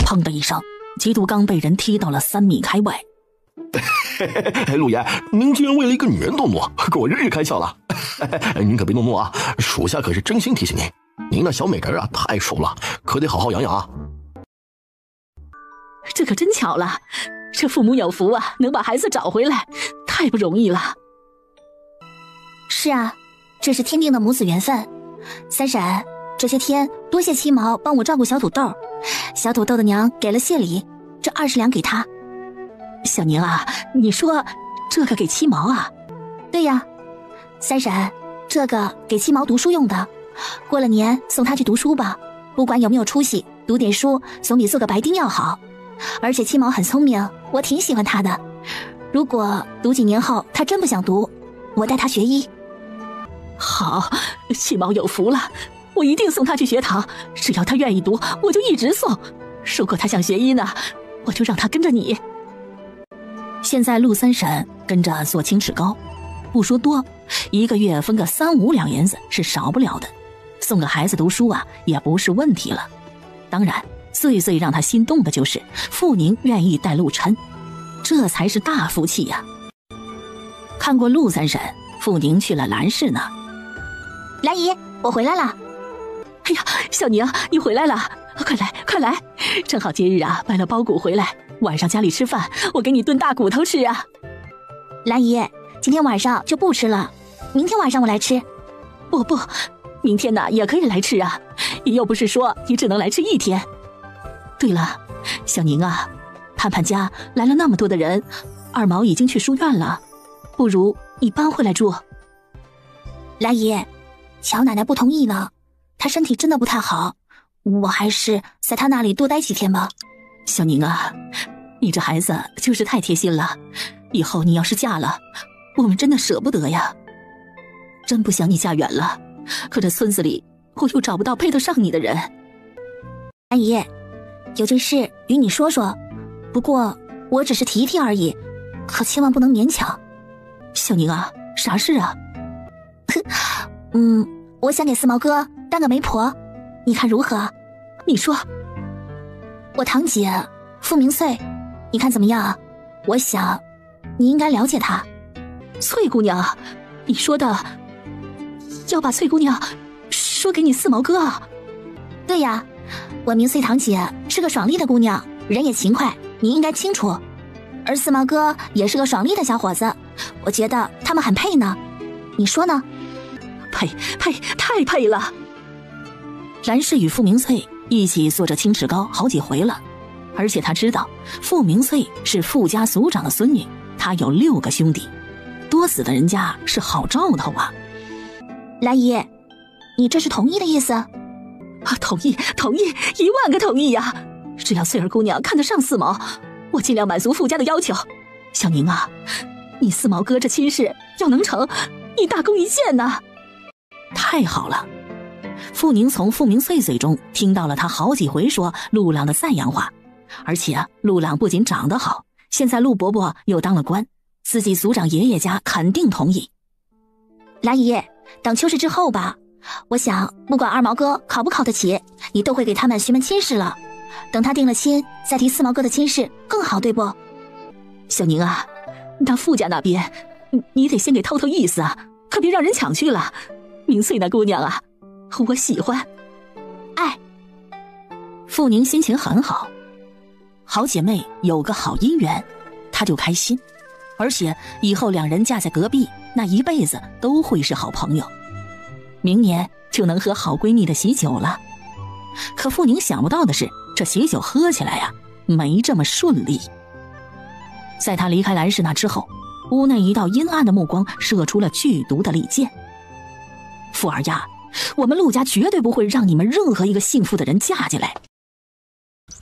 砰的一声，齐图刚被人踢到了3米开外。陆爷，您居然为了一个女人动怒，给我日开窍了。您可别动怒啊，属下可是真心提醒您，您那小美人啊太熟了，可得好好养养啊。这可真巧了，这父母有福啊，能把孩子找回来，太不容易了。是啊，这是天定的母子缘分。三婶，这些天多谢七毛帮我照顾小土豆，小土豆的娘给了谢礼，这20两给他。小宁啊，你说这个给七毛啊？对呀，三婶，这个给七毛读书用的，过了年送他去读书吧，不管有没有出息，读点书总比做个白丁要好。而且七毛很聪明，我挺喜欢他的。如果读几年后他真不想读，我带他学医。好，七毛有福了，我一定送他去学堂，只要他愿意读，我就一直送。如果他想学医呢，我就让他跟着你。现在陆三婶跟着做青齿膏，不说多，1个月分个3、5两银子是少不了的，送个孩子读书啊也不是问题了。当然最让他心动的就是傅宁愿意带陆琛，这才是大福气呀。看过陆三婶，傅宁去了兰氏呢。兰姨，我回来了。哎呀，小宁你回来了，快来，正好今日啊买了包谷回来，晚上家里吃饭，我给你炖大骨头吃啊。兰姨，今天晚上就不吃了，明天晚上我来吃。不，明天呢也可以来吃啊，又不是说你只能来吃1天。对了，小宁啊，盼盼家来了那么多的人，二毛已经去书院了，不如你搬回来住。兰姨，乔奶奶不同意呢，她身体真的不太好，我还是在她那里多待几天吧。小宁啊，你这孩子就是太贴心了，以后你要是嫁了，我们真的舍不得呀。真不想你嫁远了，可这村子里我又找不到配得上你的人。阿姨，有件事与你说说，不过我只是提提而已，可千万不能勉强。小宁啊，啥事啊？我想给四毛哥当个媒婆，你看如何？你说。我堂姐傅明穗，你看怎么样？我想你应该了解她。翠姑娘，你说的要把翠姑娘说给你四毛哥啊？对呀，我明穗堂姐是个爽利的姑娘，人也勤快，你应该清楚。而四毛哥也是个爽利的小伙子，我觉得他们很配呢，你说呢？配，太配了。蓝氏与傅明翠一起做着青齿膏好几回了，而且他知道傅明翠是傅家族长的孙女，他有6个兄弟，多死的人家是好兆头啊。兰姨，你这是同意的意思？同意，1万个同意呀！只要翠儿姑娘看得上四毛，我尽量满足傅家的要求。小宁啊，你四毛哥这亲事要能成，你大功一件呐！太好了。傅宁从傅明穗嘴中听到了他好几回说陆朗的赞扬话，而且陆朗不仅长得好，现在陆伯伯又当了官，自己族长爷爷家肯定同意。兰姨，等秋试之后吧，我想不管二毛哥考不考得起，你都会给他们询问亲事了。等他定了亲，再提四毛哥的亲事更好，对不？小宁啊，那傅家那边你得先给透透意思啊，可别让人抢去了。明穗那姑娘啊，我喜欢。哎，傅宁心情很好，好姐妹有个好姻缘，她就开心，而且以后2人嫁在隔壁，那一辈子都会是好朋友，明年就能喝好闺蜜的喜酒了。可傅宁想不到的是，这喜酒喝起来呀，没这么顺利。在他离开蓝氏那之后，屋内一道阴暗的目光射出了剧毒的利剑。傅二丫，我们陆家绝对不会让你们任何一个幸福的人嫁进来。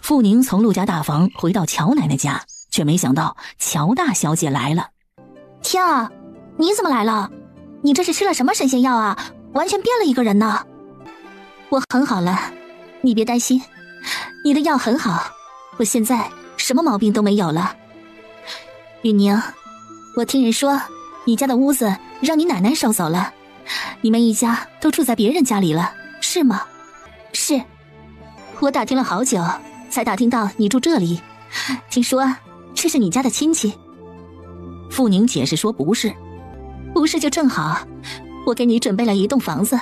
傅宁从陆家大房回到乔奶奶家，却没想到乔大小姐来了。天啊，你怎么来了？你这是吃了什么神仙药啊？完全变了一个人呢。我很好了，你别担心，你的药很好，我现在什么毛病都没有了。雨宁，我听人说你家的屋子让你奶奶收走了，你们一家都住在别人家里了，是吗？是。我打听了好久，才打听到你住这里，听说这是你家的亲戚。傅宁解释说不是就正好，我给你准备了一栋房子，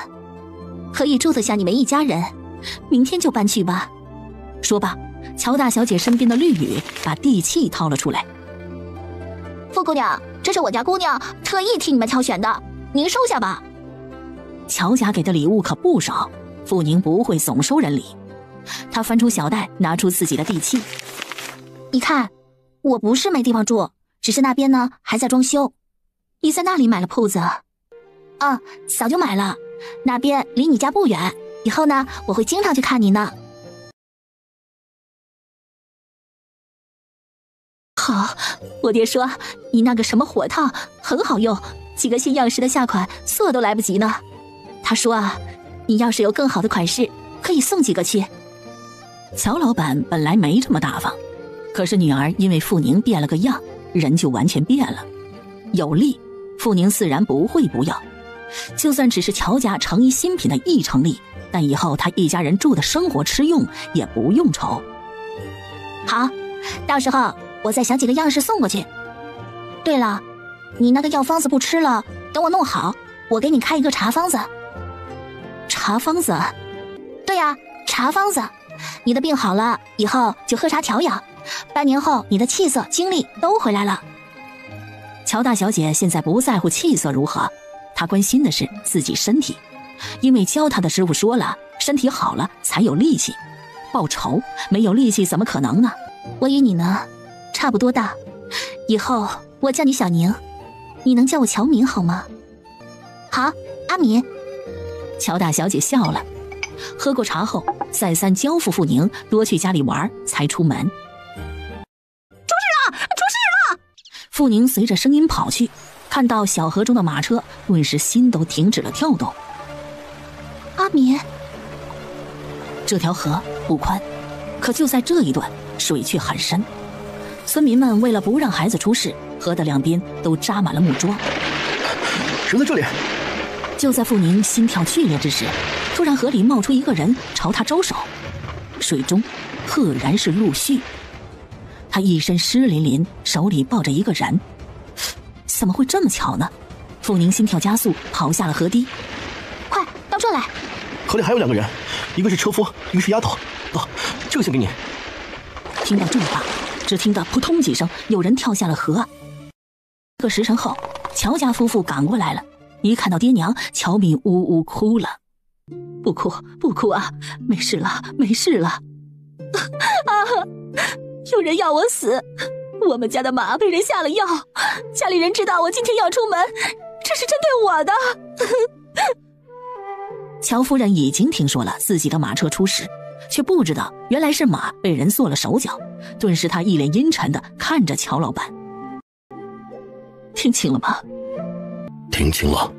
可以住得下你们一家人，明天就搬去吧。说罢，乔大小姐身边的绿雨把地契掏了出来。傅姑娘，这是我家姑娘特意替你们挑选的，您收下吧。乔家给的礼物可不少，傅宁不会总收人礼。他翻出小袋，拿出自己的地契。你看，我不是没地方住，只是那边呢还在装修。你在那里买了铺子？啊，早就买了，那边离你家不远，以后呢我会经常去看你呢。好，我爹说你那个什么火套很好用，几个新样式的下款做都来不及呢。他说啊，你要是有更好的款式，可以送几个去。乔老板本来没这么大方，可是女儿因为傅宁变了个样，人就完全变了。有利，傅宁自然不会不要，就算只是乔家成衣新品的1成利，但以后他一家人住的生活吃用也不用愁。好，到时候我再想几个样式送过去。对了，你那个药方子不吃了，等我弄好，我给你开一个茶方子。茶方子？对呀，茶方子。你的病好了以后就喝茶调养，半年后你的气色精力都回来了。乔大小姐现在不在乎气色如何，她关心的是自己身体，因为教她的师傅说了，身体好了才有力气，报仇没有力气怎么可能呢？我与你呢差不多大，以后我叫你小宁，你能叫我乔敏好吗？好，阿敏。乔大小姐笑了，喝过茶后再三交付傅宁多去家里玩，才出门。终傅宁随着声音跑去，看到小河中的马车，顿时心都停止了跳动。阿米，这条河不宽，可就在这一段，水却很深。村民们为了不让孩子出事，河的两边都扎满了木桩。人在这里！就在傅宁心跳剧烈之时，突然河里冒出一个人朝他招手，水中赫然是陆续。他一身湿淋淋，手里抱着一个人。怎么会这么巧呢？傅宁心跳加速，跑下了河堤。快到这来！河里还有2个人，一个是车夫，一个是丫头。这个先给你。听到这话，只听得扑通几声，有人跳下了河。一个时辰后，乔家夫妇赶过来了，一看到爹娘，乔敏呜呜哭了。不哭不哭啊，没事了没事了。有人要我死，我们家的马被人下了药，家里人知道我今天要出门，这是针对我的。乔夫人已经听说了自己的马车出事，却不知道原来是马被人做了手脚，顿时她一脸阴沉地看着乔老板。听清了吗？听清了，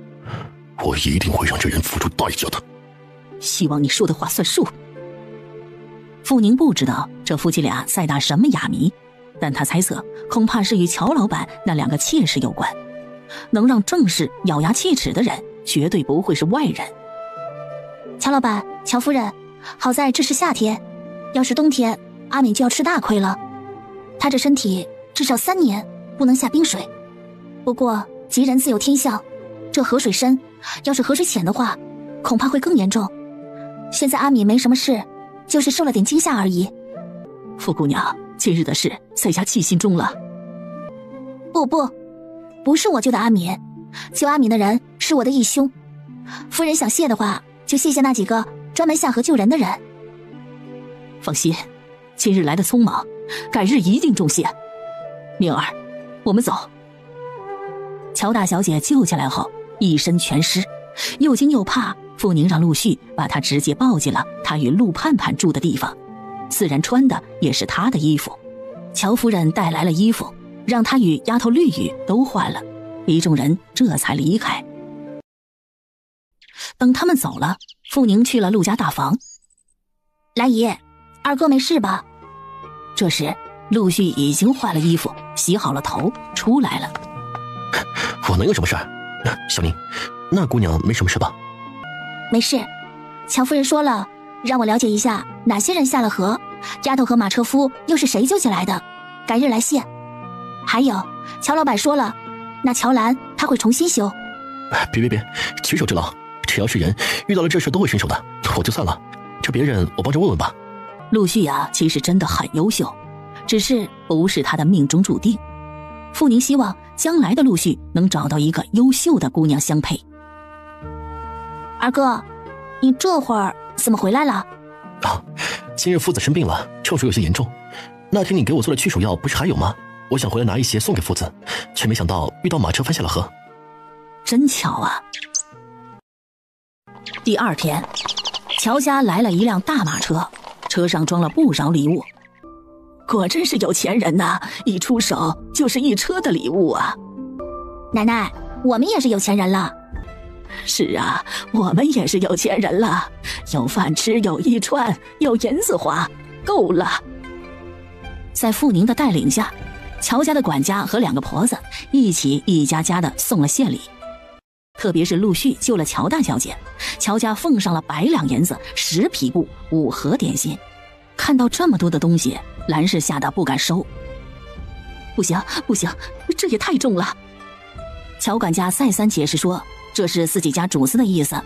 我一定会让这人付出代价的。希望你说的话算数。傅宁不知道这夫妻俩在打什么哑谜，但他猜测恐怕是与乔老板那2个妾室有关。能让郑氏咬牙切齿的人，绝对不会是外人。乔老板，乔夫人，好在这是夏天，要是冬天，阿敏就要吃大亏了。她这身体至少3年不能下冰水。不过吉人自有天相，这河水深，要是河水浅的话，恐怕会更严重。现在阿敏没什么事，就是受了点惊吓而已。傅姑娘，今日的事在下记心中了。不是我救的阿敏，救阿敏的人是我的义兄。夫人想谢的话，就谢谢那几个专门下河救人的人。放心，今日来的匆忙，改日一定重谢。明儿，我们走。乔大小姐救下来后，一身全湿，又惊又怕，傅宁让陆续把她直接抱进了她与陆盼盼住的地方，自然穿的也是她的衣服。乔夫人带来了衣服，让她与丫头绿雨都换了，一众人这才离开。等他们走了，傅宁去了陆家大房。兰姨，二哥没事吧？这时陆续已经换了衣服，洗好了头，出来了。我能有什么事儿？小宁，那姑娘没什么事吧？没事，乔夫人说了，让我了解一下哪些人下了河，丫头和马车夫又是谁救起来的，改日来谢。还有，乔老板说了，那乔兰他会重新修。别，举手之劳，只要是人遇到了这事都会伸手的，我就算了，这别人我帮着问问吧。陆续啊，其实真的很优秀，只是不是他的命中注定。傅宁希望将来的陆续能找到一个优秀的姑娘相配。二哥，你这会儿怎么回来了？今日夫子生病了，症状有些严重。那天你给我做的驱暑药不是还有吗？我想回来拿一些送给夫子，却没想到遇到马车翻下了河。真巧啊！第2天，乔家来了一辆大马车，车上装了不少礼物。果真是有钱人呐，一出手就是一车的礼物啊！奶奶，我们也是有钱人了。是啊，我们也是有钱人了，有饭吃，有衣穿，有银子花，够了。在傅宁的带领下，乔家的管家和2个婆子一起一家家的送了献礼。特别是陆续救了乔大小姐，乔家奉上了100两银子、10匹布、5盒点心。看到这么多的东西，兰氏吓得不敢收。不行，这也太重了。乔管家再三解释说，这是自己家主子的意思。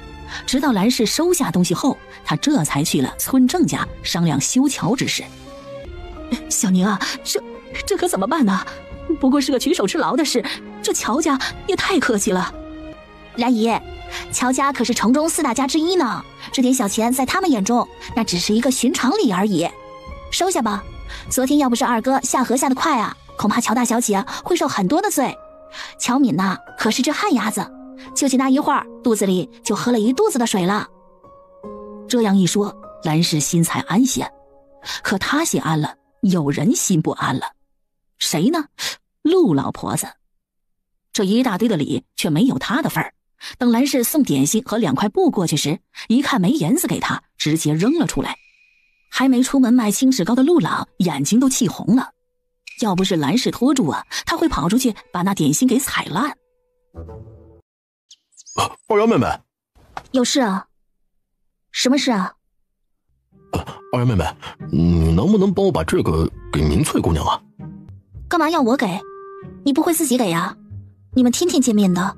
直到兰氏收下东西后，他这才去了村郑家商量修桥之事。小宁啊，这可怎么办呢？不过是个举手之劳的事，这乔家也太客气了。兰姨，乔家可是城中4大家之一呢，这点小钱在他们眼中那只是一个寻常礼而已，收下吧。昨天要不是二哥下河下得快啊，恐怕乔大小姐会受很多的罪。乔敏呐，可是只旱鸭子，就仅那一会儿，肚子里就喝了一肚子的水了。这样一说，兰氏心才安些。可她心安了，有人心不安了。谁呢？陆老婆子。这一大堆的礼却没有她的份儿。等兰氏送点心和2块布过去时，一看没银子给她，直接扔了出来。还没出门卖青石膏的陆朗眼睛都气红了，要不是兰氏拖住啊，他会跑出去把那点心给踩烂。二丫妹妹，有事啊？什么事啊？二丫妹妹，你能不能帮我把这个给明翠姑娘啊？干嘛要我给？你不会自己给呀？你们天天见面的。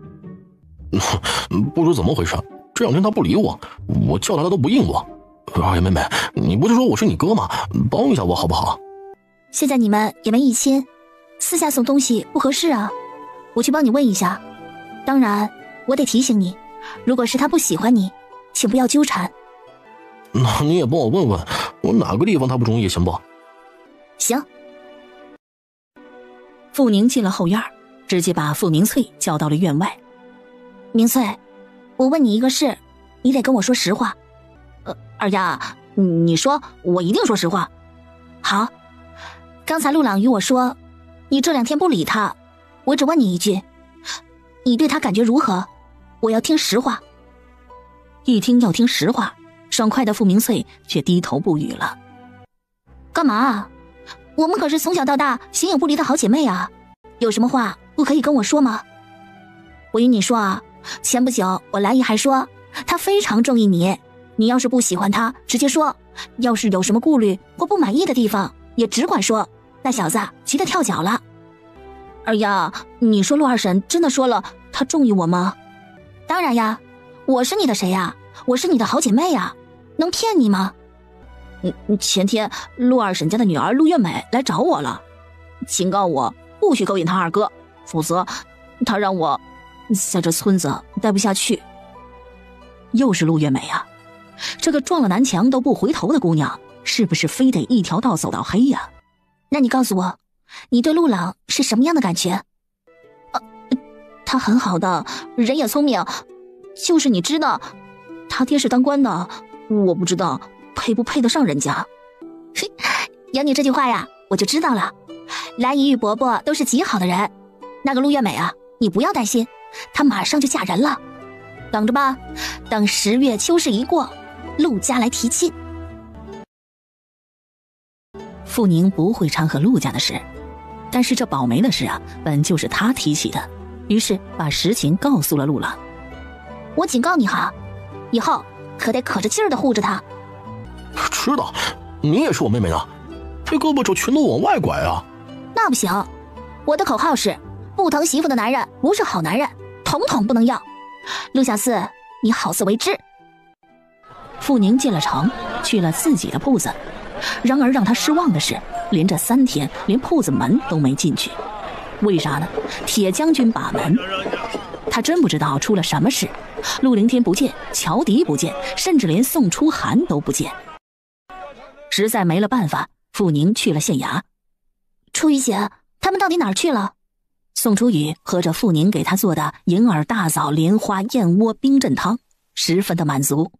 不知怎么回事，这2天她不理我，我叫她她都不应我。二丫妹妹，你不是说我是你哥吗？帮一下我好不好？现在你们也没一亲，私下送东西不合适啊。我去帮你问一下。当然，我得提醒你，如果是他不喜欢你，请不要纠缠。那你也帮我问问，我哪个地方他不中意，行不？行。傅宁进了后院，直接把傅明翠叫到了院外。明翠，我问你一个事，你得跟我说实话。二丫，你说，我一定说实话。好，刚才陆朗与我说，你这2天不理他，我只问你一句，你对他感觉如何？我要听实话。一听要听实话，爽快的傅明翠却低头不语了。干嘛？我们可是从小到大形影不离的好姐妹啊，有什么话不可以跟我说吗？我与你说啊，前不久我兰姨还说她非常中意你，你要是不喜欢她直接说，要是有什么顾虑或不满意的地方也只管说，那小子急得跳脚了。二丫，你说陆二婶真的说了她中意我吗？当然呀，我是你的谁呀？我是你的好姐妹呀，能骗你吗？前天陆二婶家的女儿陆月美来找我了，警告我不许勾引她二哥，否则她让我在这村子待不下去。又是陆月美啊，这个撞了南墙都不回头的姑娘，是不是非得一条道走到黑呀？那你告诉我，你对陆朗是什么样的感觉？他很好的，人也聪明，就是你知道，他爹是当官的，我不知道配不配得上人家。有你这句话呀，我就知道了。兰姨与伯伯都是极好的人，那个陆月美啊，你不要担心，她马上就嫁人了。等着吧，等10月秋试一过，陆家来提亲。傅宁不会掺和陆家的事，但是这保媒的事啊，本就是他提起的，于是把实情告诉了陆朗。我警告你哈，以后可得可着劲儿的护着他。知道，你也是我妹妹呢，这胳膊肘全都往外拐啊。那不行，我的口号是不疼媳妇的男人不是好男人，统统不能要。陆小四，你好自为之。傅宁进了城，去了自己的铺子，然而让他失望的是，连着3天连铺子门都没进去。为啥呢？铁将军把门。他真不知道出了什么事，陆凌天不见，乔迪不见，甚至连宋初寒都不见。实在没了办法，傅宁去了县衙。初雨姐，他们到底哪儿去了？宋初雨喝着傅宁给他做的银耳大枣莲花燕窝冰镇汤，十分的满足。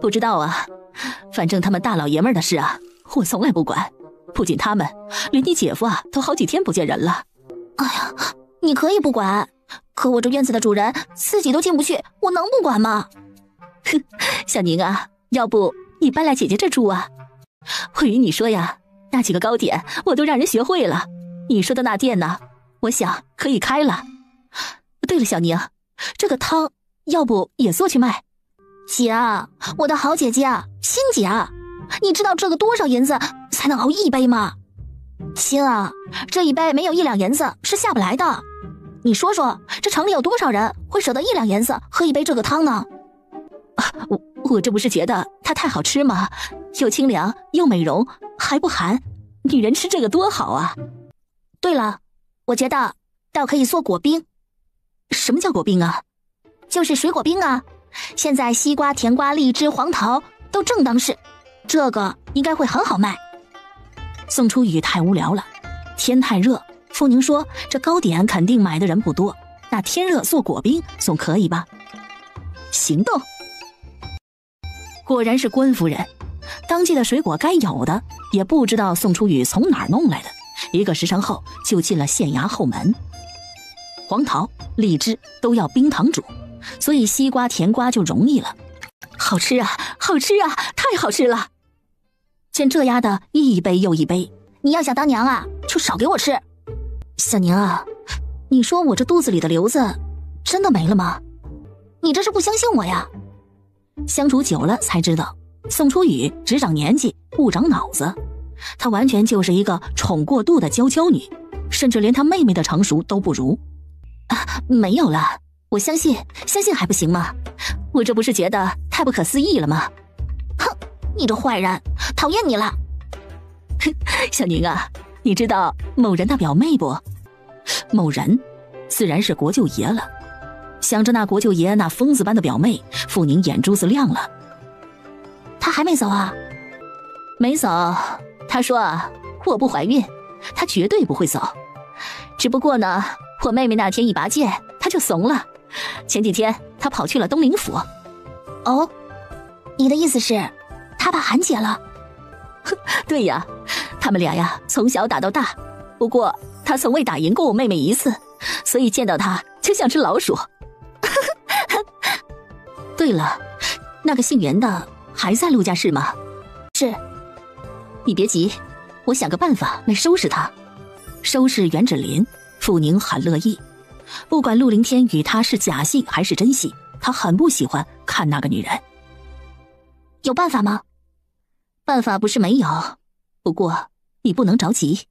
不知道啊，反正他们大老爷们的事啊，我从来不管。不仅他们，连你姐夫啊，都好几天不见人了。哎呀，你可以不管，可我这院子的主人自己都进不去，我能不管吗？哼，小宁啊，要不你搬来姐姐这住啊？我与你说呀，那几个糕点我都让人学会了。你说的那店呢，我想可以开了。对了，小宁，这个汤要不也做去卖？姐啊，我的好姐姐啊，亲姐啊，你知道这个多少银子才能熬1杯吗？亲啊，这1杯没有1两银子是下不来的。你说说，这城里有多少人会舍得1两银子喝1杯这个汤呢？我这不是觉得它太好吃吗？又清凉又美容，还不寒，女人吃这个多好啊！对了，我觉得倒可以做果冰。什么叫果冰啊？就是水果冰啊。现在西瓜、甜瓜、荔枝、黄桃都正当时，这个应该会很好卖。宋初雨太无聊了，天太热，傅宁说这糕点肯定买的人不多，那天热做果冰总可以吧？行动！果然是官夫人，当季的水果该有的，也不知道宋初雨从哪儿弄来的， 1个时辰后就进了县衙后门。黄桃、荔枝都要冰糖煮，所以西瓜、甜瓜就容易了。好吃啊，好吃啊，太好吃了！见这丫的一杯又一杯，你要想当娘啊，就少给我吃。小宁啊，你说我这肚子里的瘤子真的没了吗？你这是不相信我呀？相处久了才知道，宋初雨只长年纪不长脑子，她完全就是一个宠过度的娇娇女，甚至连她妹妹的成熟都不如。没有了，我相信还不行吗？我这不是觉得太不可思议了吗？哼，你这坏人，讨厌你了。小宁啊，你知道某人的表妹不？某人自然是国舅爷了。想着那国舅爷那疯子般的表妹，傅宁眼珠子亮了。他还没走啊？没走，他说我不怀孕，他绝对不会走。只不过呢，我妹妹那天一拔剑，他就怂了。前几天他跑去了东陵府。哦，你的意思是他把韩姐了？对呀，他们俩呀从小打到大，不过他从未打赢过我妹妹一次，所以见到他就像只老鼠。对了，那个姓袁的还在陆家市吗？是。你别急，我想个办法来收拾他。收拾袁芷林，傅宁很乐意。不管陆凌天与他是假戏还是真戏，他很不喜欢看那个女人。有办法吗？办法不是没有，不过你不能着急，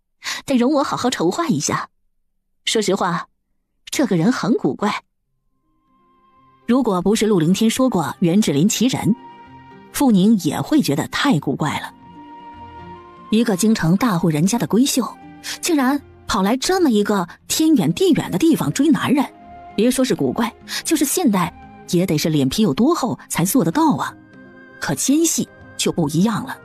得容我好好筹划一下。说实话，这个人很古怪。如果不是陆凌天说过袁芷林其人，傅宁也会觉得太古怪了。一个京城大户人家的闺秀，竟然跑来这么一个天远地远的地方追男人，别说是古怪，就是现代也得是脸皮有多厚才做得到啊。可奸细就不一样了，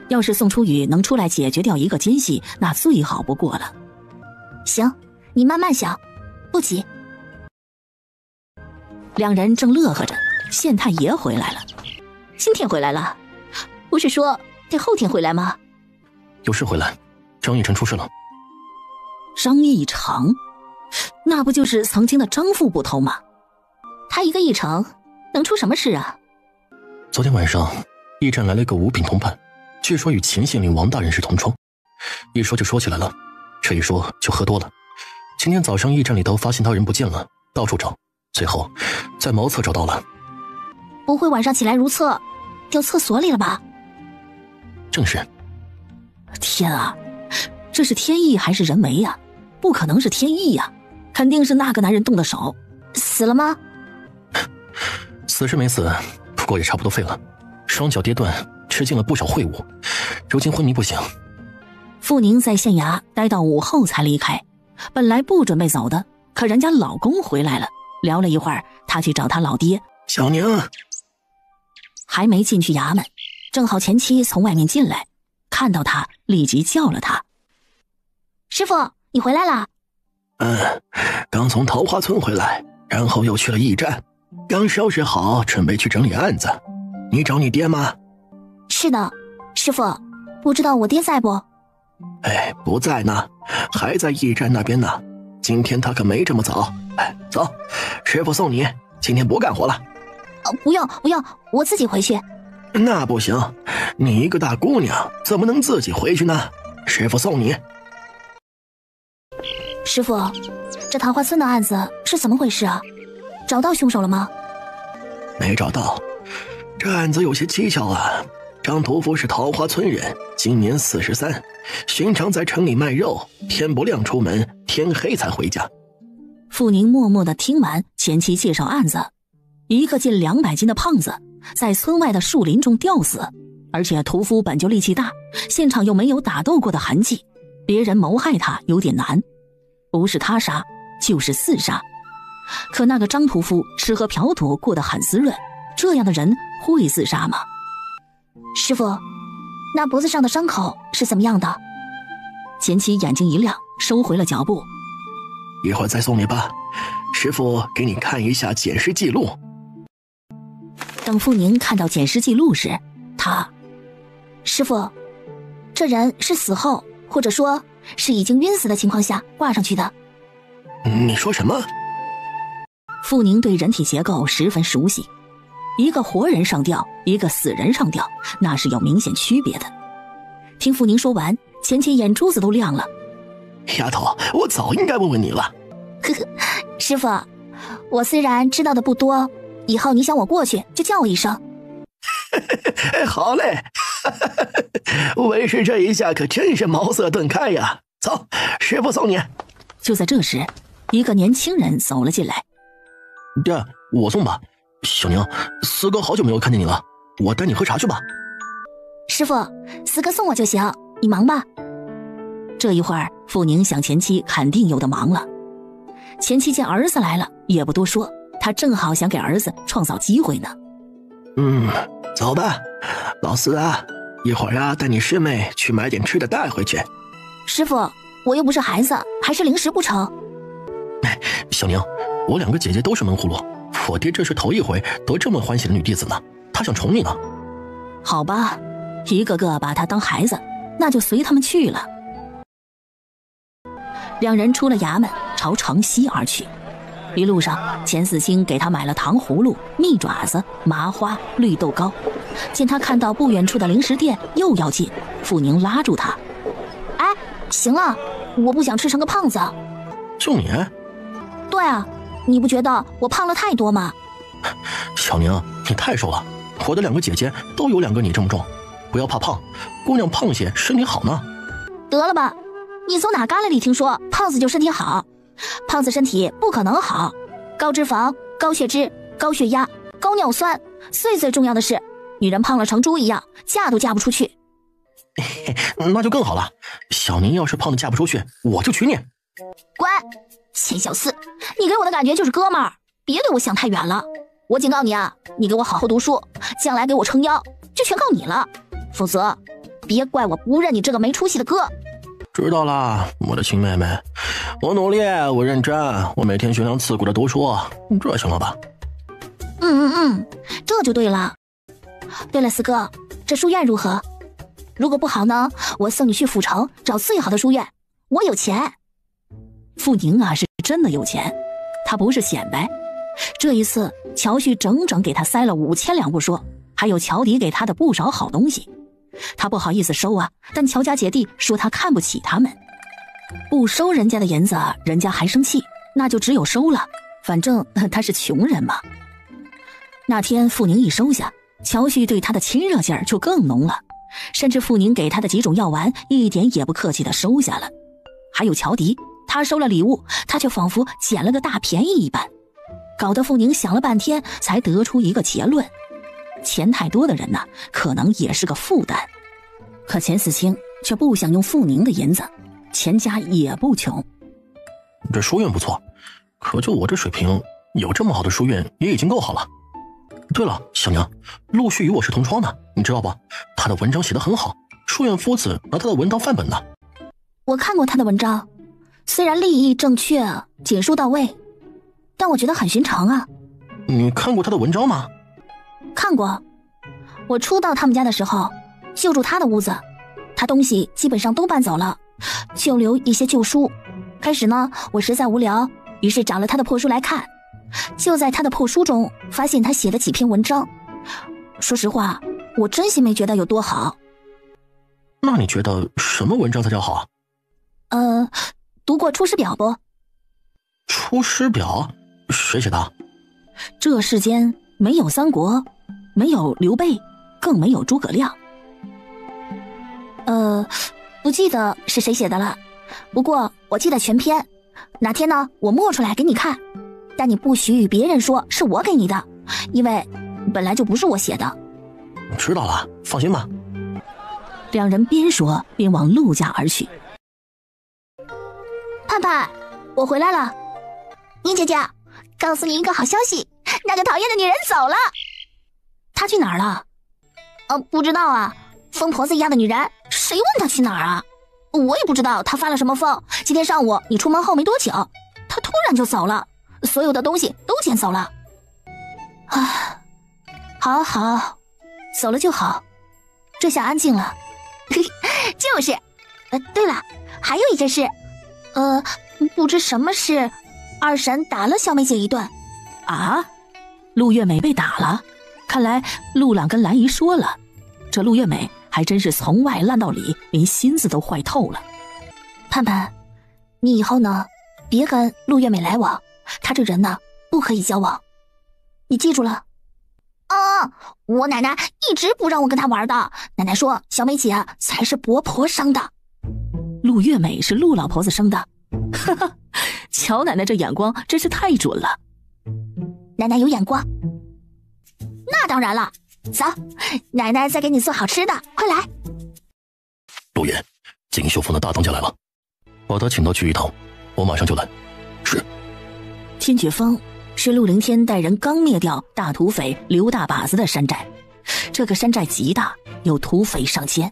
要是宋初雨能出来解决掉一个奸细，那最好不过了。行，你慢慢想，不急。两人正乐呵着，县太爷回来了。今天回来了？不是说得后天回来吗？有事回来，张义成出事了。张义成，那不就是曾经的张副捕头吗？他一个义成，能出什么事啊？昨天晚上，驿站来了一个五品同伴，据说与秦县令王大人是同窗。一说就说起来了，这一说就喝多了。今天早上驿站里头发现他人不见了，到处找，最后在茅厕找到了。不会晚上起来如厕，掉厕所里了吧？正是。天啊，这是天意还是人为呀？不可能是天意呀，肯定是那个男人动的手。死了吗？死是没死，不过也差不多废了，双脚跌断，吃进了不少秽物，如今昏迷不醒。傅宁在县衙待到午后才离开，本来不准备走的，可人家老公回来了，聊了一会儿，他去找他老爹。小宁还没进去衙门，正好前妻从外面进来，看到他立即叫了他。师傅，你回来了？刚从桃花村回来，然后又去了驿站，刚收拾好准备去整理案子。你找你爹吗？是的，师傅，不知道我爹在不？不在呢，还在驿站那边呢。今天他可没这么早。走，师傅送你，今天不干活了。不要，我自己回去。那不行，你一个大姑娘怎么能自己回去呢？师傅送你。师傅，这桃花村的案子是怎么回事啊？找到凶手了吗？没找到，这案子有些蹊跷啊。张屠夫是桃花村人，今年43，寻常在城里卖肉，天不亮出门，天黑才回家。傅宁默默地听完前妻介绍案子，一个近200斤的胖子在村外的树林中吊死，而且屠夫本就力气大，现场又没有打斗过的痕迹，别人谋害他有点难，不是他杀就是厮杀。可那个张屠夫吃喝嫖赌过得很滋润，这样的人会自杀吗？师傅，那脖子上的伤口是怎么样的？前妻眼睛一亮，收回了脚步。一会儿再送你吧，师傅给你看一下检尸记录。等傅宁看到检尸记录时，他，师傅，这人是死后，或者说是已经晕死的情况下挂上去的。你说什么？傅宁对人体结构十分熟悉，一个活人上吊，一个死人上吊，那是有明显区别的。听傅宁说完，钱钱眼珠子都亮了。丫头，我早应该问问你了。师傅，我虽然知道的不多，以后你想我过去就叫我一声。好嘞。为师这一下可真是茅塞顿开呀。走，师傅送你。就在这时，一个年轻人走了进来。爹，我送吧。小宁，四哥好久没有看见你了，我带你喝茶去吧。师傅，四哥送我就行，你忙吧。这一会儿，傅宁想前妻肯定有的忙了。前妻见儿子来了，也不多说，他正好想给儿子创造机会呢。走吧，老四啊，一会儿带你师妹去买点吃的带回去。师傅，我又不是孩子，还是零食不成？小宁，我两个姐姐都是门葫芦，我爹这是头一回得这么欢喜的女弟子呢，他想宠你呢。好吧，一个个把他当孩子，那就随他们去了。两人出了衙门，朝城西而去。一路上，钱四清给他买了糖葫芦、蜜爪子、麻花、绿豆糕。见他看到不远处的零食店又要进，傅宁拉住他：“哎，行了，我不想吃成个胖子。”就你？对啊，你不觉得我胖了太多吗？小宁，你太瘦了，我的两个姐姐都有两个你这么重，不要怕胖，姑娘胖些身体好呢。得了吧，你从哪旮旯里听说胖子就身体好？胖子身体不可能好，高脂肪、高血脂、高血压、高尿酸，最重要的是，女人胖了成猪一样，嫁都嫁不出去。那就更好了，小宁要是胖的嫁不出去，我就娶你。乖，钱小四，你给我的感觉就是哥们儿，别对我想太远了。我警告你啊，你给我好好读书，将来给我撑腰就全靠你了，否则别怪我不认你这个没出息的哥。知道了，我的亲妹妹，我努力，我认真，我每天悬梁刺股的读书，这行了吧？这就对了。对了，四哥，这书院如何？如果不好呢，我送你去府城找最好的书院，我有钱。傅宁啊，是真的有钱，他不是显摆。这一次，乔旭整整给他塞了5000两不说，还有乔迪给他的不少好东西。他不好意思收啊，但乔家姐弟说他看不起他们，不收人家的银子，人家还生气，那就只有收了，反正他是穷人嘛。那天傅宁一收下，乔旭对他的亲热劲儿就更浓了，甚至傅宁给他的几种药丸一点也不客气地收下了。还有乔迪，他收了礼物，他却仿佛捡了个大便宜一般，搞得傅宁想了半天才得出一个结论：钱太多的人呢，可能也是个负担。可钱四清却不想用傅宁的银子，钱家也不穷。这书院不错，可就我这水平，有这么好的书院也已经够好了。对了，小娘，陆续与我是同窗的，你知道吧？他的文章写得很好，书院夫子拿他的文当范本呢。我看过他的文章，虽然立意正确，解说到位，但我觉得很寻常啊。你看过他的文章吗？看过，我初到他们家的时候，就住他的屋子，他东西基本上都搬走了，就留一些旧书。开始呢，我实在无聊，于是找了他的破书来看。就在他的破书中，发现他写的几篇文章。说实话，我真心没觉得有多好。那你觉得什么文章才叫好？读过《出师表》不？《出师表》谁写的？这世间没有三国，没有刘备，更没有诸葛亮。不记得是谁写的了，不过我记得全篇。哪天呢，我默出来给你看，但你不许与别人说是我给你的，因为本来就不是我写的。知道了，放心吧。两人边说边往陆家而去。盼盼，我回来了。宁姐姐，告诉你一个好消息，那个讨厌的女人走了。她去哪儿了？不知道啊，疯婆子一样的女人，谁问她去哪儿啊？我也不知道她发了什么疯。今天上午你出门后没多久，她突然就走了，所有的东西都捡走了。好，走了就好，这下安静了。就是，对了，还有一件事，不知什么事，二婶打了小美姐一顿。啊？陆月美被打了？看来陆朗跟兰姨说了，这陆月美还真是从外烂到里，连心思都坏透了。盼盼，你以后呢，别跟陆月美来往，她这人呢，不可以交往，你记住了？我奶奶一直不让我跟她玩的，奶奶说小美姐才是伯婆生的。陆月美是陆老婆子生的？哈哈，乔奶奶这眼光真是太准了。奶奶有眼光。那当然了，走，奶奶再给你做好吃的，快来。陆爷，锦绣峰的大当家来了，把他请到聚义堂，我马上就来。是。天绝峰是陆凌天带人刚灭掉大土匪刘大把子的山寨，这个山寨极大，有土匪上千。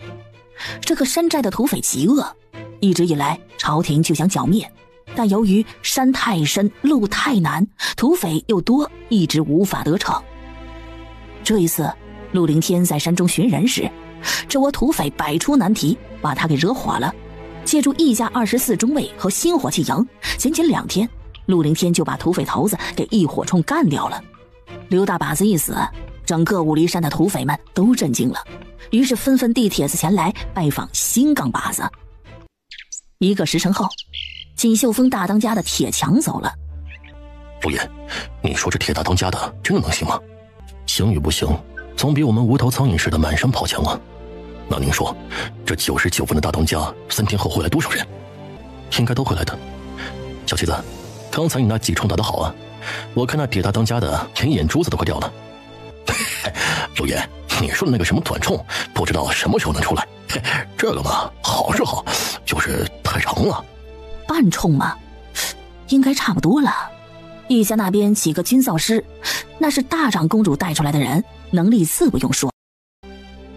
这个山寨的土匪极恶，一直以来朝廷就想剿灭，但由于山太深路太难，土匪又多，一直无法得逞。这一次陆凌天在山中寻人时，这窝土匪摆出难题，把他给惹火了，借助1家24中尉和新火器营，仅仅2天，陆凌天就把土匪头子给一火冲干掉了。刘大把子一死，整个武夷山的土匪们都震惊了，于是纷纷递帖子前来拜访新杠把子。1个时辰后，锦绣峰大当家的铁强走了。陆爷，你说这铁大当家的真的能行吗？行与不行，总比我们无头苍蝇似的满山跑强啊。那您说，这99分的大当家3天后会来多少人？应该都会来的。小妻子，刚才你那几冲打得好啊，我看那铁大当家的连眼珠子都快掉了。陆爷，你说的那个什么短冲，不知道什么时候能出来。这个嘛，好是好，就是太长了。半冲嘛，应该差不多了。义家那边几个军造师，那是大长公主带出来的人，能力自不用说。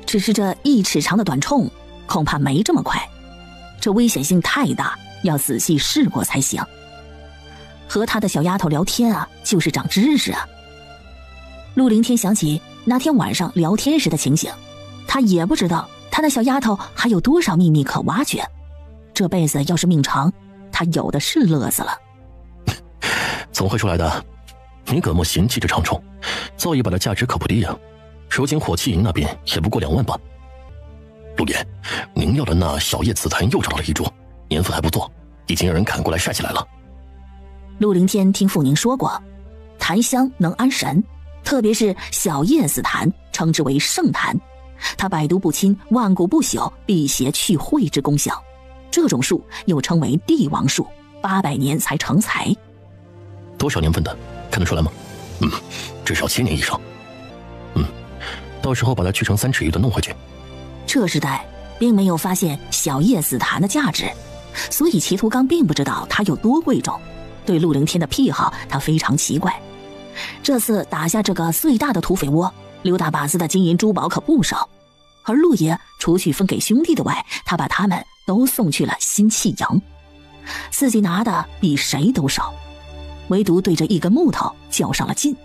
只是这1尺长的短冲，恐怕没这么快，这危险性太大，要仔细试过才行。和他的小丫头聊天啊，就是长知识啊。陆凌天想起那天晚上聊天时的情形，他也不知道他那小丫头还有多少秘密可挖掘。这辈子要是命长，他有的是乐子了。怎么会出来的？你葛莫嫌弃这长冲，造一把的价值可不低呀，如今火器营那边也不过2万吧。陆爷，您要的那小叶紫檀又找到了一株，年份还不错，已经有人砍过来晒起来了。陆凌天听父宁说过，檀香能安神，特别是小叶紫檀，称之为圣檀，它百毒不侵，万古不朽，辟邪去秽之功效。这种树又称为帝王树，800年才成材。多少年份的，看得出来吗？至少1000年以上。到时候把它锯成3尺余的弄回去。这时代并没有发现小叶紫檀的价值，所以齐图刚并不知道它有多贵重。对陆凌天的癖好，他非常奇怪。这次打下这个最大的土匪窝，刘大把子的金银珠宝可不少，而陆爷除去分给兄弟的外，他把他们都送去了新器营，自己拿的比谁都少，唯独对着1根木头较上了劲。